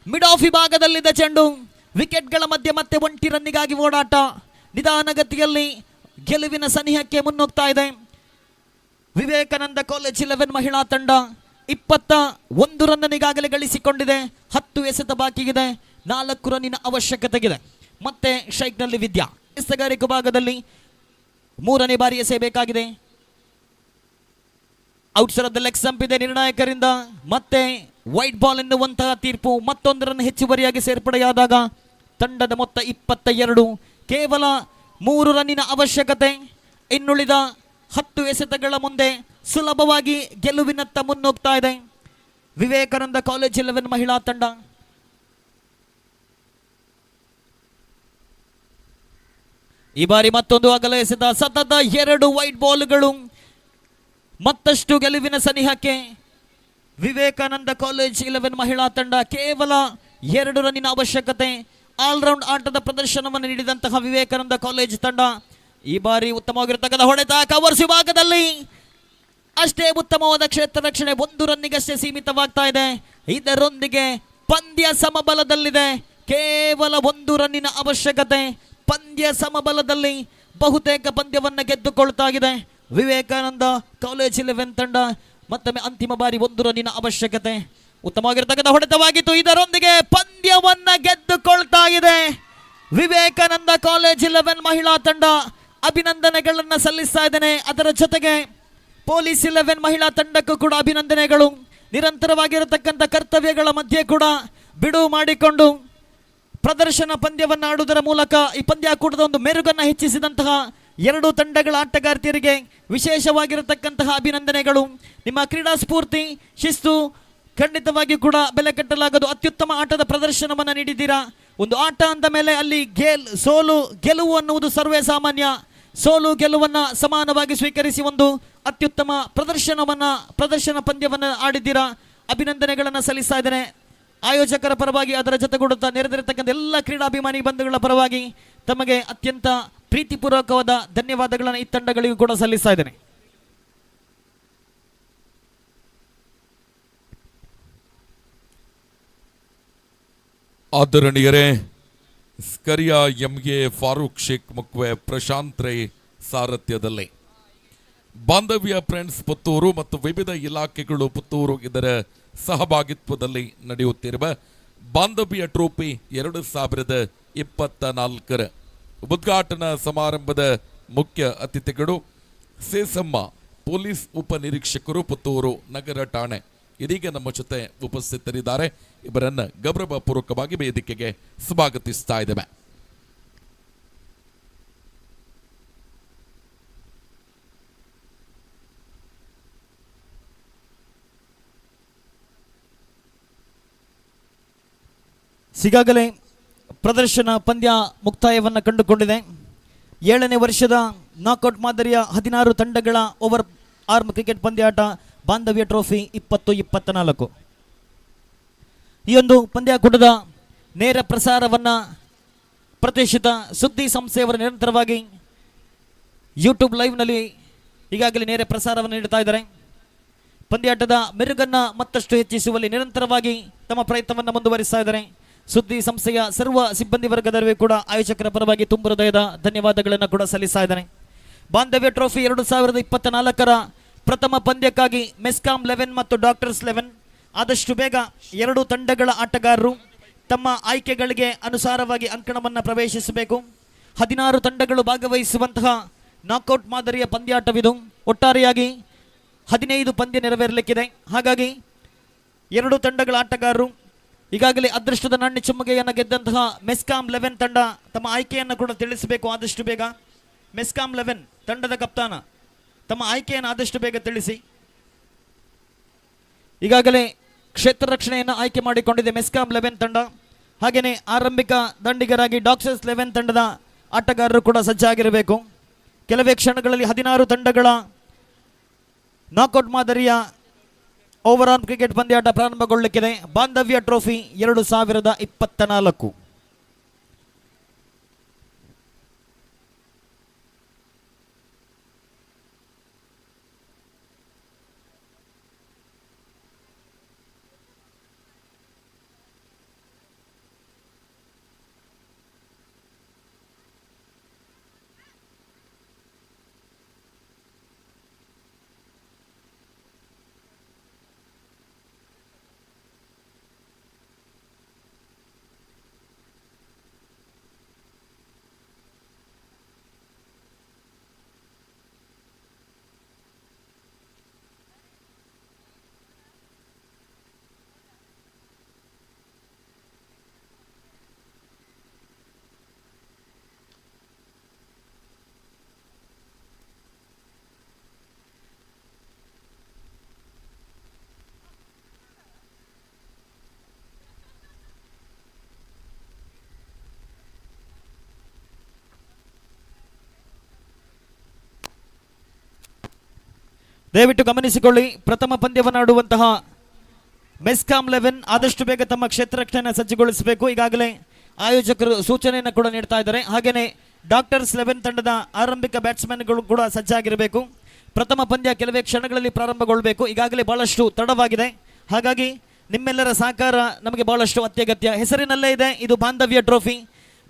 ಮಿಡ್ ಆಫ್ ವಿಭಾಗದಲ್ಲಿದ್ದ ಚೆಂಡು. ವಿಕೆಟ್ಗಳ ಮಧ್ಯೆ ಮತ್ತೆ 1 ರನ್ನಿಗಾಗಿ ಓಡಾಟ. ನಿಧಾನಗತಿಯಲ್ಲಿ ಗೆಲುವಿನ ಸನಿಹಕ್ಕೆ ಮುನ್ನುಗ್ತಾ ಇದೆ ವಿವೇಕಾನಂದ ಕಾಲೇಜ್ 11 ಮಹಿಳಾ ತಂಡ. 21 ರನ್ನನ್ನು ಈಗಾಗಲೇ ಗಳಿಸಿಕೊಂಡಿದೆ. 10 ಎಸೆತ ಬಾಕಿಗಿದೆ. 4 ರನ್ನಿನ ಅವಶ್ಯಕತೆಗಿದೆ. ಮತ್ತೆ ಸ್ಟ್ರೈಕ್ನಲ್ಲಿ ವಿದ್ಯಾ. ಎಸೆಗಾರಿಕೆ ಭಾಗದಲ್ಲಿ 3ನೇ ಬಾರಿ ಎಸೆಯಬೇಕಾಗಿದೆ. Outside of the leg stump ಇದೆ. ನಿರ್ಣಾಯಕರಿಂದ ಮತ್ತೆ ವೈಟ್ ಬಾಲ್ ಎನ್ನುವಂತಹ ತೀರ್ಪು. ಮತ್ತೊಂದು ರನ್ ಹೆಚ್ಚುವರಿಯಾಗಿ ಸೇರ್ಪಡೆಯಾದಾಗ ತಂಡದ ಮೊತ್ತ 22. ಕೇವಲ 3 ರನ್ನಿನ ಅವಶ್ಯಕತೆ. ಇನ್ನುಳಿದ 10 ಎಸೆತಗಳ ಮುಂದೆ ಸುಲಭವಾಗಿ ಗೆಲುವಿನತ್ತ ಮುನ್ನುಗ್ತಾ ಇದೆ ವಿವೇಕಾನಂದ ಕಾಲೇಜ್ 11 ಮಹಿಳಾ ತಂಡ. ಈ ಬಾರಿ ಮತ್ತೊಂದು ಅಗಲ ಎಸೆತ. ಸತತ 2 ವೈಟ್ ಬಾಲ್ಗಳು. ಮತ್ತಷ್ಟು ಗೆಲುವಿನ ಸನಿಹಕ್ಕೆ ವಿವೇಕಾನಂದ ಕಾಲೇಜ್ 11 ಮಹಿಳಾ ತಂಡ ಕೇವಲ 2 ರನ್ನಿನ ಅವಶ್ಯಕತೆ. ಆಲ್ರೌಂಡ್ ಆಟದ ಪ್ರದರ್ಶನವನ್ನು ನೀಡಿದಂತಹ ವಿವೇಕಾನಂದ ಕಾಲೇಜ್ ತಂಡ ಈ ಬಾರಿ ಉತ್ತಮವಾಗಿರತಕ್ಕಂಥ ಹೊಡೆತ ಕವರ್ಸ್ ವಿಭಾಗದಲ್ಲಿ ಅಷ್ಟೇ ಉತ್ತಮವಾದ ಕ್ಷೇತ್ರ ರಕ್ಷಣೆ. 1 ರನ್ನಿಗಷ್ಟೇ ಸೀಮಿತವಾಗ್ತಾ ಇದೆ. ಇದರೊಂದಿಗೆ ಪಂದ್ಯ ಸಮಬಲದಲ್ಲಿದೆ. ಕೇವಲ 1 ರನ್ನಿನ ಅವಶ್ಯಕತೆ. ಪಂದ್ಯ ಸಮಬಲದಲ್ಲಿ ಬಹುತೇಕ ಪಂದ್ಯವನ್ನು ಗೆದ್ದುಕೊಳ್ತಾ ಇದೆ ವಿವೇಕಾನಂದ ಕಾಲೇಜ್ 11 ತಂಡ. ಮತ್ತೊಮ್ಮೆ ಅಂತಿಮ ಬಾರಿ 1 ರನ್ನಿನ ಅವಶ್ಯಕತೆ. ಉತ್ತಮವಾಗಿರತಕ್ಕಂಥ ಹೊಡೆತವಾಗಿತ್ತು. ಇದರೊಂದಿಗೆ ಪಂದ್ಯವನ್ನ ಗೆದ್ದುಕೊಳ್ತಾ ಇದೆ ವಿವೇಕಾನಂದ ಕಾಲೇಜ್ 11 ಮಹಿಳಾ ತಂಡ. ಅಭಿನಂದನೆಗಳನ್ನು ಸಲ್ಲಿಸ್ತಾ ಇದ್ದೇನೆ. ಅದರ ಜೊತೆಗೆ ಪೊಲೀಸ್ 11 ಮಹಿಳಾ ತಂಡಕ್ಕೂ ಕೂಡ ಅಭಿನಂದನೆಗಳು. ನಿರಂತರವಾಗಿರತಕ್ಕಂಥ ಕರ್ತವ್ಯಗಳ ಮಧ್ಯೆ ಕೂಡ ಬಿಡುವು ಮಾಡಿಕೊಂಡು ಪ್ರದರ್ಶನ ಪಂದ್ಯವನ್ನು ಆಡುವುದರ ಮೂಲಕ ಈ ಪಂದ್ಯಾಕೂಟದ ಒಂದು ಮೆರುಗನ್ನು ಹೆಚ್ಚಿಸಿದಂತಹ 2 ತಂಡಗಳ ಆಟಗಾರ್ತಿಯರಿಗೆ ವಿಶೇಷವಾಗಿರತಕ್ಕಂತಹ ಅಭಿನಂದನೆಗಳು. ನಿಮ್ಮ ಕ್ರೀಡಾ ಸ್ಫೂರ್ತಿ, ಶಿಸ್ತು ಖಂಡಿತವಾಗಿಯೂ ಕೂಡ ಬೆಲೆ ಕಟ್ಟಲಾಗದು. ಅತ್ಯುತ್ತಮ ಆಟದ ಪ್ರದರ್ಶನವನ್ನು ನೀಡಿದ್ದೀರಾ. ಒಂದು ಆಟ ಅಂದ ಮೇಲೆ ಅಲ್ಲಿ ಸೋಲು ಗೆಲುವು ಅನ್ನುವುದು ಸರ್ವೇ ಸಾಮಾನ್ಯ. ಸೋಲು ಗೆಲುವನ್ನು ಸಮಾನವಾಗಿ ಸ್ವೀಕರಿಸಿ ಒಂದು ಅತ್ಯುತ್ತಮ ಪ್ರದರ್ಶನ ಪಂದ್ಯವನ್ನು ಆಡಿದ್ದೀರಾ. ಅಭಿನಂದನೆಗಳನ್ನು ಸಲ್ಲಿಸ್ತಾ ಇದ್ದೇನೆ ಆಯೋಜಕರ ಪರವಾಗಿ, ಅದರ ಜೊತೆಗೂಡುತ್ತಾ ನೆರೆದಿರತಕ್ಕಂಥ ಎಲ್ಲ ಕ್ರೀಡಾಭಿಮಾನಿ ಬಂಧುಗಳ ಪರವಾಗಿ ತಮಗೆ ಅತ್ಯಂತ ಪ್ರೀತಿಪೂರ್ವಕವಾದ ಧನ್ಯವಾದಗಳನ್ನು ಈ ತಂಡಗಳಿಗೂ ಕೂಡ ಸಲ್ಲಿಸ್ತಾ ಇದ್ದೇನೆ. ಆದರಣೀಯರೇ, ಸ್ಕರಿಯಾ ಎಂಗೆ ಫಾರೂಕ್ ಶೇಖ್ ಮುಕ್ವೆ ಪ್ರಶಾಂತ್ ರೈ ಸಾರಥ್ಯದಲ್ಲಿ ಬಾಂಧವ್ಯ ಫ್ರೆಂಡ್ಸ್ ಪುತ್ತೂರು ಮತ್ತು ವಿವಿಧ ಇಲಾಖೆಗಳು ಪುತ್ತೂರು ಇದರ ಸಹಭಾಗಿತ್ವದಲ್ಲಿ ನಡೆಯುತ್ತಿರುವ ಬಾಂಧವ್ಯ ಟ್ರೋಫಿ 2024 ಉದ್ಘಾಟನಾ ಸಮಾರಂಭದ ಮುಖ್ಯ ಅತಿಥಿಗಳು ಸೇಸಮ್ಮ ಪೊಲೀಸ್ ಉಪನಿರೀಕ್ಷಕರು ಪುತ್ತೂರು ನಗರ ಠಾಣೆ ಇದೀಗ ನಮ್ಮ ಜೊತೆ ಉಪಸ್ಥಿತರಿದ್ದಾರೆ. ಇವರನ್ನು ಗೌರವಪೂರ್ವಕವಾಗಿ ವೇದಿಕೆಗೆ ಸ್ವಾಗತಿಸ್ತಾ ಇದ್ದೇವೆ. ಈಗಾಗಲೇ ಪ್ರದರ್ಶನ ಪಂದ್ಯ ಮುಕ್ತಾಯವನ್ನು ಕಂಡುಕೊಂಡಿದೆ. 7ನೇ ವರ್ಷದ ನಾಕ್ಔಟ್ ಮಾದರಿಯ 16 ತಂಡಗಳ ಓವರ್ ಆರ್ಮ್ ಕ್ರಿಕೆಟ್ ಪಂದ್ಯಾಟ ಬಾಂಧವ್ಯ ಟ್ರೋಫಿ 2024. ಈ ಒಂದು ಪಂದ್ಯಾಕೂಟದ ನೇರ ಪ್ರಸಾರವನ್ನು ಪ್ರತಿಷ್ಠಿತ ಸುದ್ದಿ ಸಂಸ್ಥೆಯವರು ನಿರಂತರವಾಗಿ ಯೂಟ್ಯೂಬ್ ಲೈವ್ನಲ್ಲಿ ಈಗಾಗಲೇ ನೇರ ಪ್ರಸಾರವನ್ನು ನೀಡುತ್ತಾ ಇದ್ದಾರೆ. ಪಂದ್ಯಾಟದ ಮೆರುಗನ್ನು ಮತ್ತಷ್ಟು ಹೆಚ್ಚಿಸುವಲ್ಲಿ ನಿರಂತರವಾಗಿ ತಮ್ಮ ಪ್ರಯತ್ನವನ್ನು ಮುಂದುವರಿಸ್ತಾ ಇದ್ದಾರೆ. ಸುದ್ದಿ ಸಂಸ್ಥೆಯ ಸರ್ವ ಸಿಬ್ಬಂದಿ ವರ್ಗದವರಿಗೂ ಕೂಡ ಆಯೋಜಕರ ಪರವಾಗಿ ತುಂಬ ಹೃದಯದ ಧನ್ಯವಾದಗಳನ್ನು ಕೂಡ ಸಲ್ಲಿಸ್ತಾ ಇದ್ದಾರೆ. ಬಾಂಧವ್ಯ ಟ್ರೋಫಿ 2024 ಪ್ರಥಮ ಪಂದ್ಯಕ್ಕಾಗಿ ಮೆಸ್ಕಾಂ 11 ಮತ್ತು ಡಾಕ್ಟರ್ಸ್ 11 ಆದಷ್ಟು ಬೇಗ 2 ತಂಡಗಳ ಆಟಗಾರರು ತಮ್ಮ ಆಯ್ಕೆಗಳಿಗೆ ಅನುಸಾರವಾಗಿ ಅಂಕಣವನ್ನು ಪ್ರವೇಶಿಸಬೇಕು. 16 ತಂಡಗಳು ಭಾಗವಹಿಸುವಂತಹ ನಾಕ್ಔಟ್ ಮಾದರಿಯ ಪಂದ್ಯಾಟವಿದು. ಒಟ್ಟಾರೆಯಾಗಿ 15 ಪಂದ್ಯ ನೆರವೇರಲಿಕ್ಕಿದೆ. ಹಾಗಾಗಿ 2 ತಂಡಗಳ ಆಟಗಾರರು ಈಗಾಗಲೇ ಅದೃಷ್ಟದ ನಾಣ್ಯ ಚುಮ್ಮಗೆಯನ್ನು ಗೆದ್ದಂತಹ ಮೆಸ್ಕಾಂ 11 ತಂಡ ತಮ್ಮ ಆಯ್ಕೆಯನ್ನು ಕೂಡ ತಿಳಿಸಬೇಕು ಆದಷ್ಟು ಬೇಗ. ಮೆಸ್ಕಾಂ 11 ತಂಡದ ಕಪ್ತಾನ ತಮ್ಮ ಆಯ್ಕೆಯನ್ನು ಆದಷ್ಟು ಬೇಗ ತಿಳಿಸಿ. ಈಗಾಗಲೇ ಕ್ಷೇತ್ರ ರಕ್ಷಣೆಯನ್ನು ಆಯ್ಕೆ ಮಾಡಿಕೊಂಡಿದೆ ಮೆಸ್ಕಾಂ 11 ತಂಡ. ಹಾಗೆಯೇ ಆರಂಭಿಕ ದಂಡಿಗರಾಗಿ ಡಾಕ್ಟರ್ಸ್ 11 ತಂಡದ ಆಟಗಾರರು ಕೂಡ ಸಜ್ಜಾಗಿರಬೇಕು. ಕೆಲವೇ ಕ್ಷಣಗಳಲ್ಲಿ 16 ತಂಡಗಳ ನಾಕ್ಔಟ್ ಮಾದರಿಯ ಓವರ್ ಆರ್ಮ್ ಕ್ರಿಕೆಟ್ ಪಂದ್ಯಾಟ ಪ್ರಾರಂಭಗೊಳ್ಳಲಿಕ್ಕಿದೆ. ಬಾಂಧವ್ಯ ಟ್ರೋಫಿ 2024. ದಯವಿಟ್ಟು ಗಮನಿಸಿಕೊಳ್ಳಿ. ಪ್ರಥಮ ಪಂದ್ಯವನ್ನು ಆಡುವಂತಹ ಮೆಸ್ಕಾಂ 11 ಆದಷ್ಟು ಬೇಗ ತಮ್ಮ ಕ್ಷೇತ್ರ ರಕ್ಷಣೆಯನ್ನು ಸಜ್ಜುಗೊಳಿಸಬೇಕು. ಈಗಾಗಲೇ ಆಯೋಜಕರು ಸೂಚನೆಯನ್ನು ಕೂಡ ನೀಡ್ತಾ ಇದ್ದಾರೆ. ಹಾಗೆಯೇ ಡಾಕ್ಟರ್ಸ್ 11 ತಂಡದ ಆರಂಭಿಕ ಬ್ಯಾಟ್ಸ್ಮನ್ಗಳು ಕೂಡ ಸಜ್ಜಾಗಿರಬೇಕು. ಪ್ರಥಮ ಪಂದ್ಯ ಕೆಲವೇ ಕ್ಷಣಗಳಲ್ಲಿ ಪ್ರಾರಂಭಗೊಳ್ಳಬೇಕು. ಈಗಾಗಲೇ ಬಹಳಷ್ಟು ತಡವಾಗಿದೆ. ಹಾಗಾಗಿ ನಿಮ್ಮೆಲ್ಲರ ಸಹಕಾರ ನಮಗೆ ಬಹಳಷ್ಟು ಅತ್ಯಗತ್ಯ. ಹೆಸರಿನಲ್ಲೇ ಇದೆ, ಇದು ಬಾಂಧವ್ಯ ಟ್ರೋಫಿ.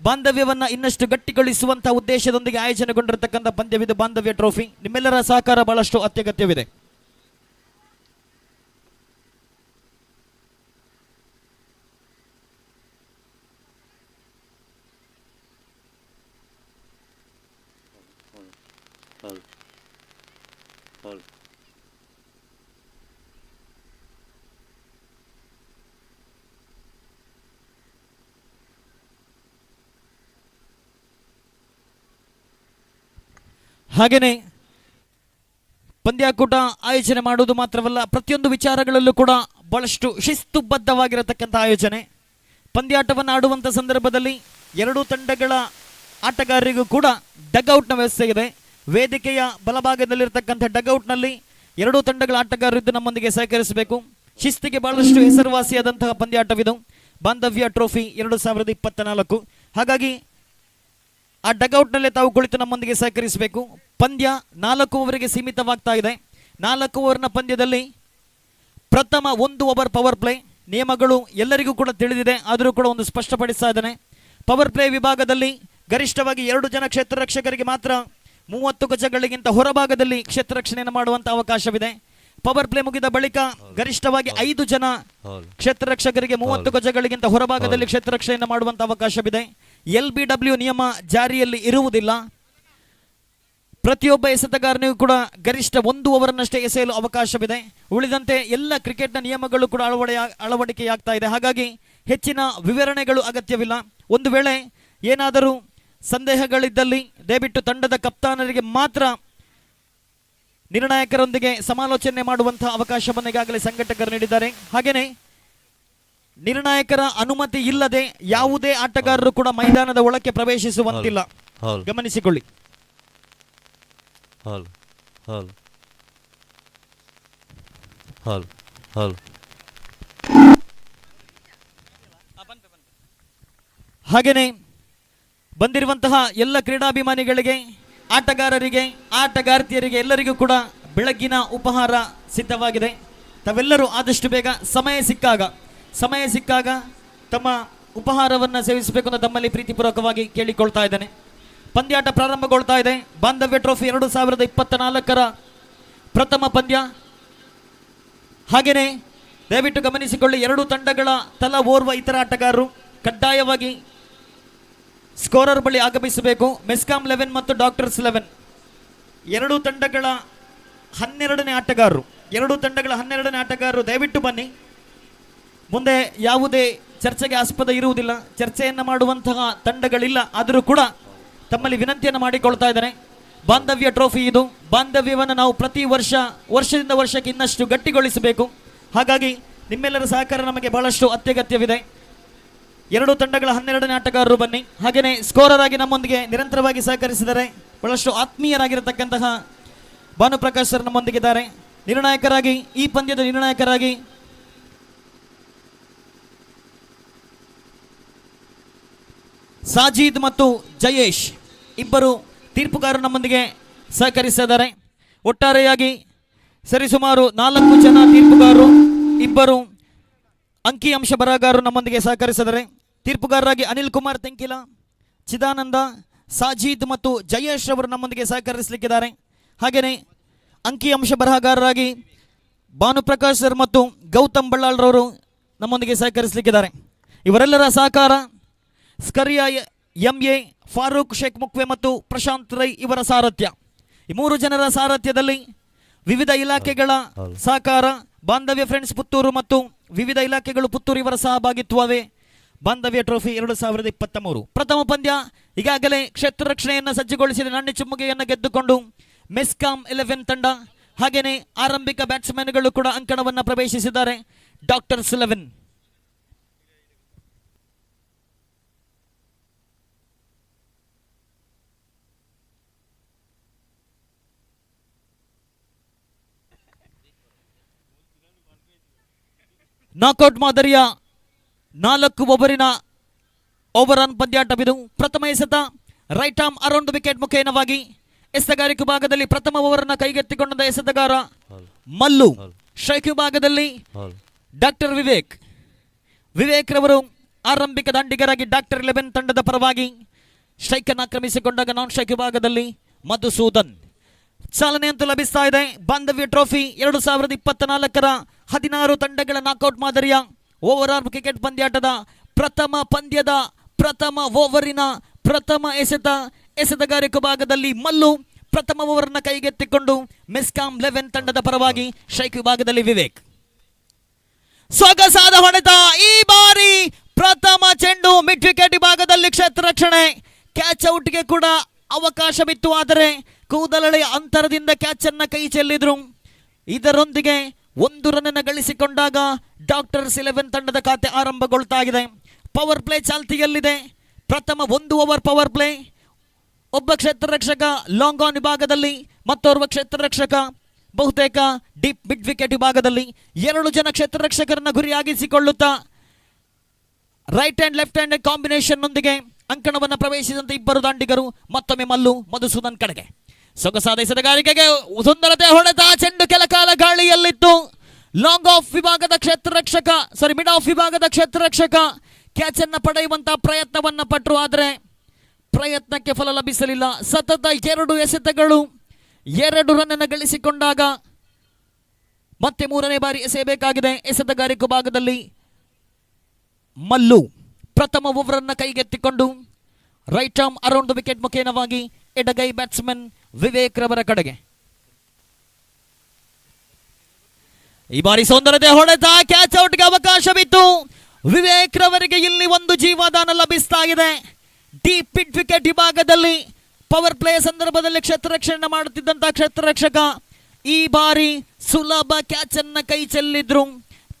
ಬಾಂಧವ್ಯವನ್ನು ಇನ್ನಷ್ಟು ಗಟ್ಟಿಗೊಳಿಸುವಂತಹ ಉದ್ದೇಶದೊಂದಿಗೆ ಆಯೋಜನೆಗೊಂಡಿರತಕ್ಕಂಥ ಪಂದ್ಯವಿದು ಬಾಂಧವ್ಯ ಟ್ರೋಫಿ. ನಿಮ್ಮೆಲ್ಲರ ಸಹಕಾರ ಬಹಳಷ್ಟು ಅತ್ಯಗತ್ಯವಿದೆ. ಹಾಗೆಯೇ ಪಂದ್ಯಾಕೂಟ ಆಯೋಜನೆ ಮಾಡುವುದು ಮಾತ್ರವಲ್ಲ, ಪ್ರತಿಯೊಂದು ವಿಚಾರಗಳಲ್ಲೂ ಕೂಡ ಬಹಳಷ್ಟು ಶಿಸ್ತುಬದ್ಧವಾಗಿರತಕ್ಕಂಥ ಆಯೋಜನೆ. ಪಂದ್ಯಾಟವನ್ನು ಆಡುವಂಥ ಸಂದರ್ಭದಲ್ಲಿ ಎರಡೂ ತಂಡಗಳ ಆಟಗಾರರಿಗೂ ಕೂಡ ಡಗ್ಔಟ್ನ ವ್ಯವಸ್ಥೆ ಇದೆ. ವೇದಿಕೆಯ ಬಲಭಾಗದಲ್ಲಿರತಕ್ಕಂಥ ಡಗ್ಔಟ್ನಲ್ಲಿ ಎರಡೂ ತಂಡಗಳ ಆಟಗಾರರಿದ್ದು ನಮ್ಮೊಂದಿಗೆ ಸಹಕರಿಸಬೇಕು. ಶಿಸ್ತಿಗೆ ಬಹಳಷ್ಟು ಹೆಸರುವಾಸಿಯಾದಂತಹ ಪಂದ್ಯಾಟವಿದು ಬಾಂಧವ್ಯ ಟ್ರೋಫಿ 2024. ಹಾಗಾಗಿ ಆ ಡಗ್ಔಟ್ನಲ್ಲೇ ತಾವು ಕುಳಿತು ನಮ್ಮೊಂದಿಗೆ ಸಹಕರಿಸಬೇಕು. ಪಂದ್ಯ 4 ಓವರಿಗೆ ಸೀಮಿತವಾಗ್ತಾ ಇದೆ. 4 ಓವರ್ನ ಪಂದ್ಯದಲ್ಲಿ ಪ್ರಥಮ 1 ಓವರ್ ಪವರ್ ಪ್ಲೇ. ನಿಯಮಗಳು ಎಲ್ಲರಿಗೂ ಕೂಡ ತಿಳಿದಿದೆ, ಆದರೂ ಕೂಡ ಒಂದು ಸ್ಪಷ್ಟಪಡಿಸ್ತಾ ಇದ್ದಾನೆ. ಪವರ್ ಪ್ಲೇ ವಿಭಾಗದಲ್ಲಿ ಗರಿಷ್ಠವಾಗಿ 2 ಜನ ಕ್ಷೇತ್ರ ರಕ್ಷಕರಿಗೆ ಮಾತ್ರ 30 ಗಜಗಳಿಗಿಂತ ಹೊರಭಾಗದಲ್ಲಿ ಕ್ಷೇತ್ರ ರಕ್ಷಣೆಯನ್ನು ಮಾಡುವಂಥ ಅವಕಾಶವಿದೆ. ಪವರ್ ಪ್ಲೇ ಮುಗಿದ ಬಳಿಕ ಗರಿಷ್ಠವಾಗಿ 5 ಜನ ಕ್ಷೇತ್ರ ರಕ್ಷಕರಿಗೆ 30 ಗಜಗಳಿಗಿಂತ ಹೊರಭಾಗದಲ್ಲಿ ಕ್ಷೇತ್ರ ರಕ್ಷಣೆಯನ್ನು ಮಾಡುವಂಥ ಅವಕಾಶವಿದೆ. LBW ನಿಯಮ ಜಾರಿಯಲ್ಲಿ ಇರುವುದಿಲ್ಲ. ಪ್ರತಿಯೊಬ್ಬ ಎಸೆತಗಾರನಿಗೂ ಕೂಡ ಗರಿಷ್ಠ 1 ಓವರ್ನಷ್ಟೇ ಎಸೆಯಲು ಅವಕಾಶವಿದೆ. ಉಳಿದಂತೆ ಎಲ್ಲ ಕ್ರಿಕೆಟ್ನ ನಿಯಮಗಳು ಕೂಡ ಅಳವಡಿಕೆಯಾಗ್ತಾ ಇದೆ. ಹಾಗಾಗಿ ಹೆಚ್ಚಿನ ವಿವರಣೆಗಳು ಅಗತ್ಯವಿಲ್ಲ. ಒಂದು ವೇಳೆ ಏನಾದರೂ ಸಂದೇಹಗಳಿದ್ದಲ್ಲಿ ದಯವಿಟ್ಟು ತಂಡದ ಕಪ್ತಾನರಿಗೆ ಮಾತ್ರ ನಿರ್ಣಾಯಕರೊಂದಿಗೆ ಸಮಾಲೋಚನೆ ಮಾಡುವಂತಹ ಅವಕಾಶವನ್ನು ಈಗಾಗಲೇ ಸಂಘಟಕರು ನೀಡಿದ್ದಾರೆ. ಹಾಗೆಯೇ ನಿರ್ಣಾಯಕರ ಅನುಮತಿ ಇಲ್ಲದೆ ಯಾವುದೇ ಆಟಗಾರರು ಕೂಡ ಮೈದಾನದ ಒಳಕ್ಕೆ ಪ್ರವೇಶಿಸುವಂತಿಲ್ಲ. ಗಮನಿಸಿಕೊಳ್ಳಿ. ಹಾಗೆಯೇ ಬಂದಿರುವಂತಹ ಎಲ್ಲ ಕ್ರೀಡಾಭಿಮಾನಿಗಳಿಗೆ, ಆಟಗಾರರಿಗೆ, ಆಟಗಾರ್ತಿಯರಿಗೆ ಎಲ್ಲರಿಗೂ ಕೂಡ ಬೆಳಗ್ಗಿನ ಉಪಹಾರ ಸಿದ್ಧವಾಗಿದೆ. ತಾವೆಲ್ಲರೂ ಆದಷ್ಟು ಬೇಗ ಸಮಯ ಸಿಕ್ಕಾಗ ತಮ್ಮ ಉಪಹಾರವನ್ನು ಸೇವಿಸಬೇಕು ಅಂತ ತಮ್ಮಲ್ಲಿ ಪ್ರೀತಿಪೂರ್ವಕವಾಗಿ ಕೇಳಿಕೊಳ್ತಾ ಇದ್ದೇನೆ. ಪಂದ್ಯಾಟ ಪ್ರಾರಂಭಗೊಳ್ತಾ ಇದೆ. ಬಾಂಧವ್ಯ ಟ್ರೋಫಿ 2024ರ ಪ್ರಥಮ ಪಂದ್ಯ. ಹಾಗೆಯೇ ದಯವಿಟ್ಟು ಗಮನಿಸಿಕೊಳ್ಳಿ, 2 ತಂಡಗಳ ತಲಾ ಓರ್ವ ಇತರ ಆಟಗಾರರು ಕಡ್ಡಾಯವಾಗಿ ಸ್ಕೋರರ್ ಬಳಿ ಆಗಮಿಸಬೇಕು. ಮೆಸ್ಕಾಂ 11 ಮತ್ತು ಡಾಕ್ಟರ್ಸ್ 11 ಎರಡೂ ತಂಡಗಳ 12ನೇ ಆಟಗಾರರು ದಯವಿಟ್ಟು ಬನ್ನಿ. ಮುಂದೆ ಯಾವುದೇ ಚರ್ಚೆಗೆ ಆಸ್ಪದ ಇರುವುದಿಲ್ಲ, ಚರ್ಚೆಯನ್ನು ಮಾಡುವಂತಹ ತಂಡಗಳಿಲ್ಲ. ಆದರೂ ಕೂಡ ತಮ್ಮಲ್ಲಿ ವಿನಂತಿಯನ್ನು ಮಾಡಿಕೊಳ್ತಾ ಇದ್ದೇನೆ. ಬಾಂಧವ್ಯ ಟ್ರೋಫಿ ಇದು. ಬಾಂಧವ್ಯವನ್ನು ನಾವು ಪ್ರತಿ ವರ್ಷದಿಂದ ವರ್ಷಕ್ಕೆ ಇನ್ನಷ್ಟು ಗಟ್ಟಿಗೊಳಿಸಬೇಕು. ಹಾಗಾಗಿ ನಿಮ್ಮೆಲ್ಲರ ಸಹಕಾರ ನಮಗೆ ಬಹಳಷ್ಟು ಅತ್ಯಗತ್ಯವಿದೆ. 2 ತಂಡಗಳ 12ನೇ ಆಟಗಾರರು ಬನ್ನಿ. ಹಾಗೆಯೇ ಸ್ಕೋರರ್ ಆಗಿ ನಮ್ಮೊಂದಿಗೆ ನಿರಂತರವಾಗಿ ಸಹಕರಿಸಿದರೆ ಬಹಳಷ್ಟು ಆತ್ಮೀಯರಾಗಿರತಕ್ಕಂತಹ ಭಾನುಪ್ರಕಾಶ್ ಸರ್ ನಮ್ಮೊಂದಿಗಿದ್ದಾರೆ. ನಿರ್ಣಾಯಕರಾಗಿ, ಈ ಪಂದ್ಯದ ನಿರ್ಣಾಯಕರಾಗಿ ಸಾಜಿದ್ ಮತ್ತು ಜಯೇಶ್ ಇಬ್ಬರು ತೀರ್ಪುಗಾರರು ನಮ್ಮೊಂದಿಗೆ ಸಹಕರಿಸಿದ್ದಾರೆ. ಒಟ್ಟಾರೆಯಾಗಿ ಸರಿಸುಮಾರು 4 ಜನ ತೀರ್ಪುಗಾರರು, 2 ಅಂಕಿಅಂಶ ಬರಹಗಾರರು ನಮ್ಮೊಂದಿಗೆ ಸಹಕರಿಸಿದ್ದಾರೆ. ತೀರ್ಪುಗಾರರಾಗಿ ಅನಿಲ್ ಕುಮಾರ್ ತೆಂಕಿಲ, ಚಿದಾನಂದ, ಸಾಜಿದ್ ಮತ್ತು ಜಯೇಶ್ ಅವರು ನಮ್ಮೊಂದಿಗೆ ಸಹಕರಿಸಲಿಕ್ಕಿದ್ದಾರೆ. ಹಾಗೆಯೇ ಅಂಕಿಅಂಶ ಬರಹಗಾರರಾಗಿ ಭಾನುಪ್ರಕಾಶ್ ಸರ್ ಮತ್ತು ಗೌತಮ್ ಬಳ್ಳಾಳ್ರವರು ನಮ್ಮೊಂದಿಗೆ ಸಹಕರಿಸಲಿಕ್ಕಿದ್ದಾರೆ. ಇವರೆಲ್ಲರ ಸಹಕಾರ ಸ್ಕರಿಯಾ MA, ಫಾರೂಕ್ ಶೇಖ್ ಮುಕ್ವೆ ಮತ್ತು ಪ್ರಶಾಂತ್ ರೈ ಇವರ ಸಾರಥ್ಯ. ಈ 3 ಜನರ ಸಾರಥ್ಯದಲ್ಲಿ ವಿವಿಧ ಇಲಾಖೆಗಳ ಸಹಕಾರ, ಬಾಂಧವ್ಯ ಫ್ರೆಂಡ್ಸ್ ಪುತ್ತೂರು ಮತ್ತು ವಿವಿಧ ಇಲಾಖೆಗಳು ಪುತ್ತೂರು ಇವರ ಸಹಭಾಗಿತ್ವವೇ ಬಾಂಧವ್ಯ ಟ್ರೋಫಿ 2023 ಪ್ರಥಮ ಪಂದ್ಯ. ಈಗಾಗಲೇ ಕ್ಷೇತ್ರ ರಕ್ಷಣೆಯನ್ನು ಸಜ್ಜುಗೊಳಿಸಿದ ನಾಣ್ಯ ಚುಮ್ಮುಗೆಯನ್ನು ಗೆದ್ದುಕೊಂಡು ಮೆಸ್ಕಾಂ 11 ತಂಡ. ಹಾಗೆಯೇ ಆರಂಭಿಕ ಬ್ಯಾಟ್ಸ್ಮನ್ಗಳು ಕೂಡ ಅಂಕಣವನ್ನು ಪ್ರವೇಶಿಸಿದ್ದಾರೆ. ಡಾಕ್ಟರ್ಸ್ 11 ನಾಕೌಟ್ ಮಾದರಿಯ 4 ಓವರಿನ ಓವರ್ ರನ್ ಪಂದ್ಯಾಟವಿದು. ಪ್ರಥಮ ಎಸೆತ ರೈಟ್ ಆರ್ಮ್ ಅರೌಂಡ್ ವಿಕೆಟ್ ಮುಖೇನವಾಗಿ ಎಸೆತಗಾರಿಕೆ ಭಾಗದಲ್ಲಿ ಪ್ರಥಮ ಓವರ್ನ ಕೈಗೆತ್ತಿಕೊಂಡ ಎಸೆತಗಾರ ಮಲ್ಲು. ಸ್ಟ್ರೈಕ್ ವಿಭಾಗದಲ್ಲಿ ಡಾಕ್ಟರ್ ವಿವೇಕ್ ರವರು ಆರಂಭಿಕ ದಾಂಡಿಗರಾಗಿ ಡಾಕ್ಟರ್ 11 ತಂಡದ ಪರವಾಗಿ ಸ್ಟ್ರೈಕ್ ಅನ್ನು ಆಕ್ರಮಿಸಿಕೊಂಡಾಗ ನಾನ್ ಸ್ಟ್ರೈಕ್ ವಿಭಾಗದಲ್ಲಿ ಮಧುಸೂದನ್. ಚಾಲನೆಯಂತೂ ಲಭಿಸ್ತಾ ಇದೆ. ಬಾಂಧವ್ಯ ಟ್ರೋಫಿ 2024ರ 16 ತಂಡಗಳ ನಾಕೌಟ್ ಮಾದರಿಯ ಓವರ್ ಆರ್ಮ್ ಕ್ರಿಕೆಟ್ ಪಂದ್ಯಾಟದ ಪ್ರಥಮ ಪಂದ್ಯದ ಪ್ರಥಮ ಓವರಿನ ಪ್ರಥಮ ಎಸೆತಗಾರಿಕೆ ಭಾಗದಲ್ಲಿ ಮಲ್ಲು ಪ್ರಥಮ ಓವರ್ನ ಕೈಗೆತ್ತಿಕೊಂಡು ಮೆಸ್ಕಾಂ 11 ತಂಡದ ಪರವಾಗಿ ಸ್ಟ್ರೈಕ್ ವಿಭಾಗದಲ್ಲಿ ವಿವೇಕ್. ಸೊಗಸಾದ ಹೊಡೆತ. ಈ ಬಾರಿ ಪ್ರಥಮ ಚೆಂಡು ಮಿಡ್ ವಿಕೆಟ್ ವಿಭಾಗದಲ್ಲಿ ಕ್ಷೇತ್ರ ರಕ್ಷಣೆ. ಕ್ಯಾಚ್ ಔಟ್ಗೆ ಕೂಡ ಅವಕಾಶವಿತ್ತು, ಆದರೆ ಕೂದಲೆಳೆಯ ಅಂತರದಿಂದ ಕ್ಯಾಚ್ ಅನ್ನ ಕೈ ಚೆಲ್ಲಿದ್ರು. ಇದರೊಂದಿಗೆ 1 ರನ್ ಅನ್ನು ಗಳಿಸಿಕೊಂಡಾಗ ಡಾಕ್ಟರ್ಸ್ 11 ತಂಡದ ಖಾತೆ ಆರಂಭಗೊಳ್ತಾ ಇದೆ. ಪವರ್ ಪ್ಲೇ ಚಾಲ್ತಿಯಲ್ಲಿದೆ. ಪ್ರಥಮ 1 ಓವರ್ ಪವರ್ ಪ್ಲೇ. ಒಬ್ಬ ಕ್ಷೇತ್ರ ರಕ್ಷಕ ಲಾಂಗ್ ಆನ್ ವಿಭಾಗದಲ್ಲಿ, ಮತ್ತೋರ್ವ ಕ್ಷೇತ್ರ ರಕ್ಷಕ ಬಹುತೇಕ ಡೀಪ್ ಮಿಡ್ ವಿಕೆಟ್ ವಿಭಾಗದಲ್ಲಿ. 2 ಜನ ಕ್ಷೇತ್ರ ರಕ್ಷಕರನ್ನ ಗುರಿಯಾಗಿಸಿಕೊಳ್ಳುತ್ತಾ right hand left hand combination ನೊಂದಿಗೆ ಅಂಕಣವನ್ನು ಪ್ರವೇಶಿಸಿದಂತೆ 2 ದಾಂಡಿಗರು. ಮತ್ತೊಮ್ಮೆ ಮಲ್ಲು ಮಧುಸೂದನ್ ಕಡೆಗೆ ಸೊಗಸಾದ ಎಸೆತಗಾರಿಕೆಗೆ ಸುಂದರತೆ ಹೊಡೆತ. ಚೆಂಡು ಕೆಲ ಕಾಲ ಗಾಳಿಯಲ್ಲಿತ್ತು. ಲಾಂಗ್ ಆಫ್ ವಿಭಾಗದ ಕ್ಷೇತ್ರ ರಕ್ಷಕ ಮಿಡ್ ಆಫ್ ವಿಭಾಗದ ಕ್ಷೇತ್ರ ರಕ್ಷಕ ಕ್ಯಾಚ್ ಅನ್ನು ಪಡೆಯುವಂತಹ ಪ್ರಯತ್ನವನ್ನ ಪಟ್ಟರು, ಆದರೆ ಪ್ರಯತ್ನಕ್ಕೆ ಫಲ ಲಭಿಸಲಿಲ್ಲ. ಸತತ 2 ಎಸೆತಗಳು 2 ರನ್ ಅನ್ನು ಗಳಿಸಿಕೊಂಡಾಗ ಮತ್ತೆ 3ನೇ ಬಾರಿ ಎಸೆಯಬೇಕಾಗಿದೆ. ಎಸೆತಗಾರಿಕೆ ಭಾಗದಲ್ಲಿ ಮಲ್ಲು ಪ್ರಥಮ ಓವರ್ ಅನ್ನು ಕೈಗೆತ್ತಿಕೊಂಡು right arm around the wicket ಮುಖೇನವಾಗಿ ಎಡಗೈ ಬ್ಯಾಟ್ಸ್ಮನ್ ವಿವೇಕ್ ರವರ ಕಡೆಗೆ. ಈ ಬಾರಿ ಸೌಂದರ್ಯತೆ ಹೊಡೆತ. ಕ್ಯಾಚ್ ಔಟ್ಗೆ ಅವಕಾಶವಿತ್ತು. ವಿವೇಕ್ ರವರಿಗೆ ಇಲ್ಲಿ 1 ಜೀವದಾನ ಲಭಿಸ್ತಾ ಇದೆ. ಡೀಪ್ ಮಿಡ್ ವಿಕೆಟ್ ವಿಭಾಗದಲ್ಲಿ ಪವರ್ ಪ್ಲೇ ಸಂದರ್ಭದಲ್ಲಿ ಕ್ಷೇತ್ರ ರಕ್ಷಣೆ ಮಾಡುತ್ತಿದ್ದಂತಹ ಕ್ಷೇತ್ರ ರಕ್ಷಕ ಈ ಬಾರಿ ಸುಲಭ ಕ್ಯಾಚ್ ಅನ್ನ ಕೈ ಚೆಲ್ಲಿದ್ರು.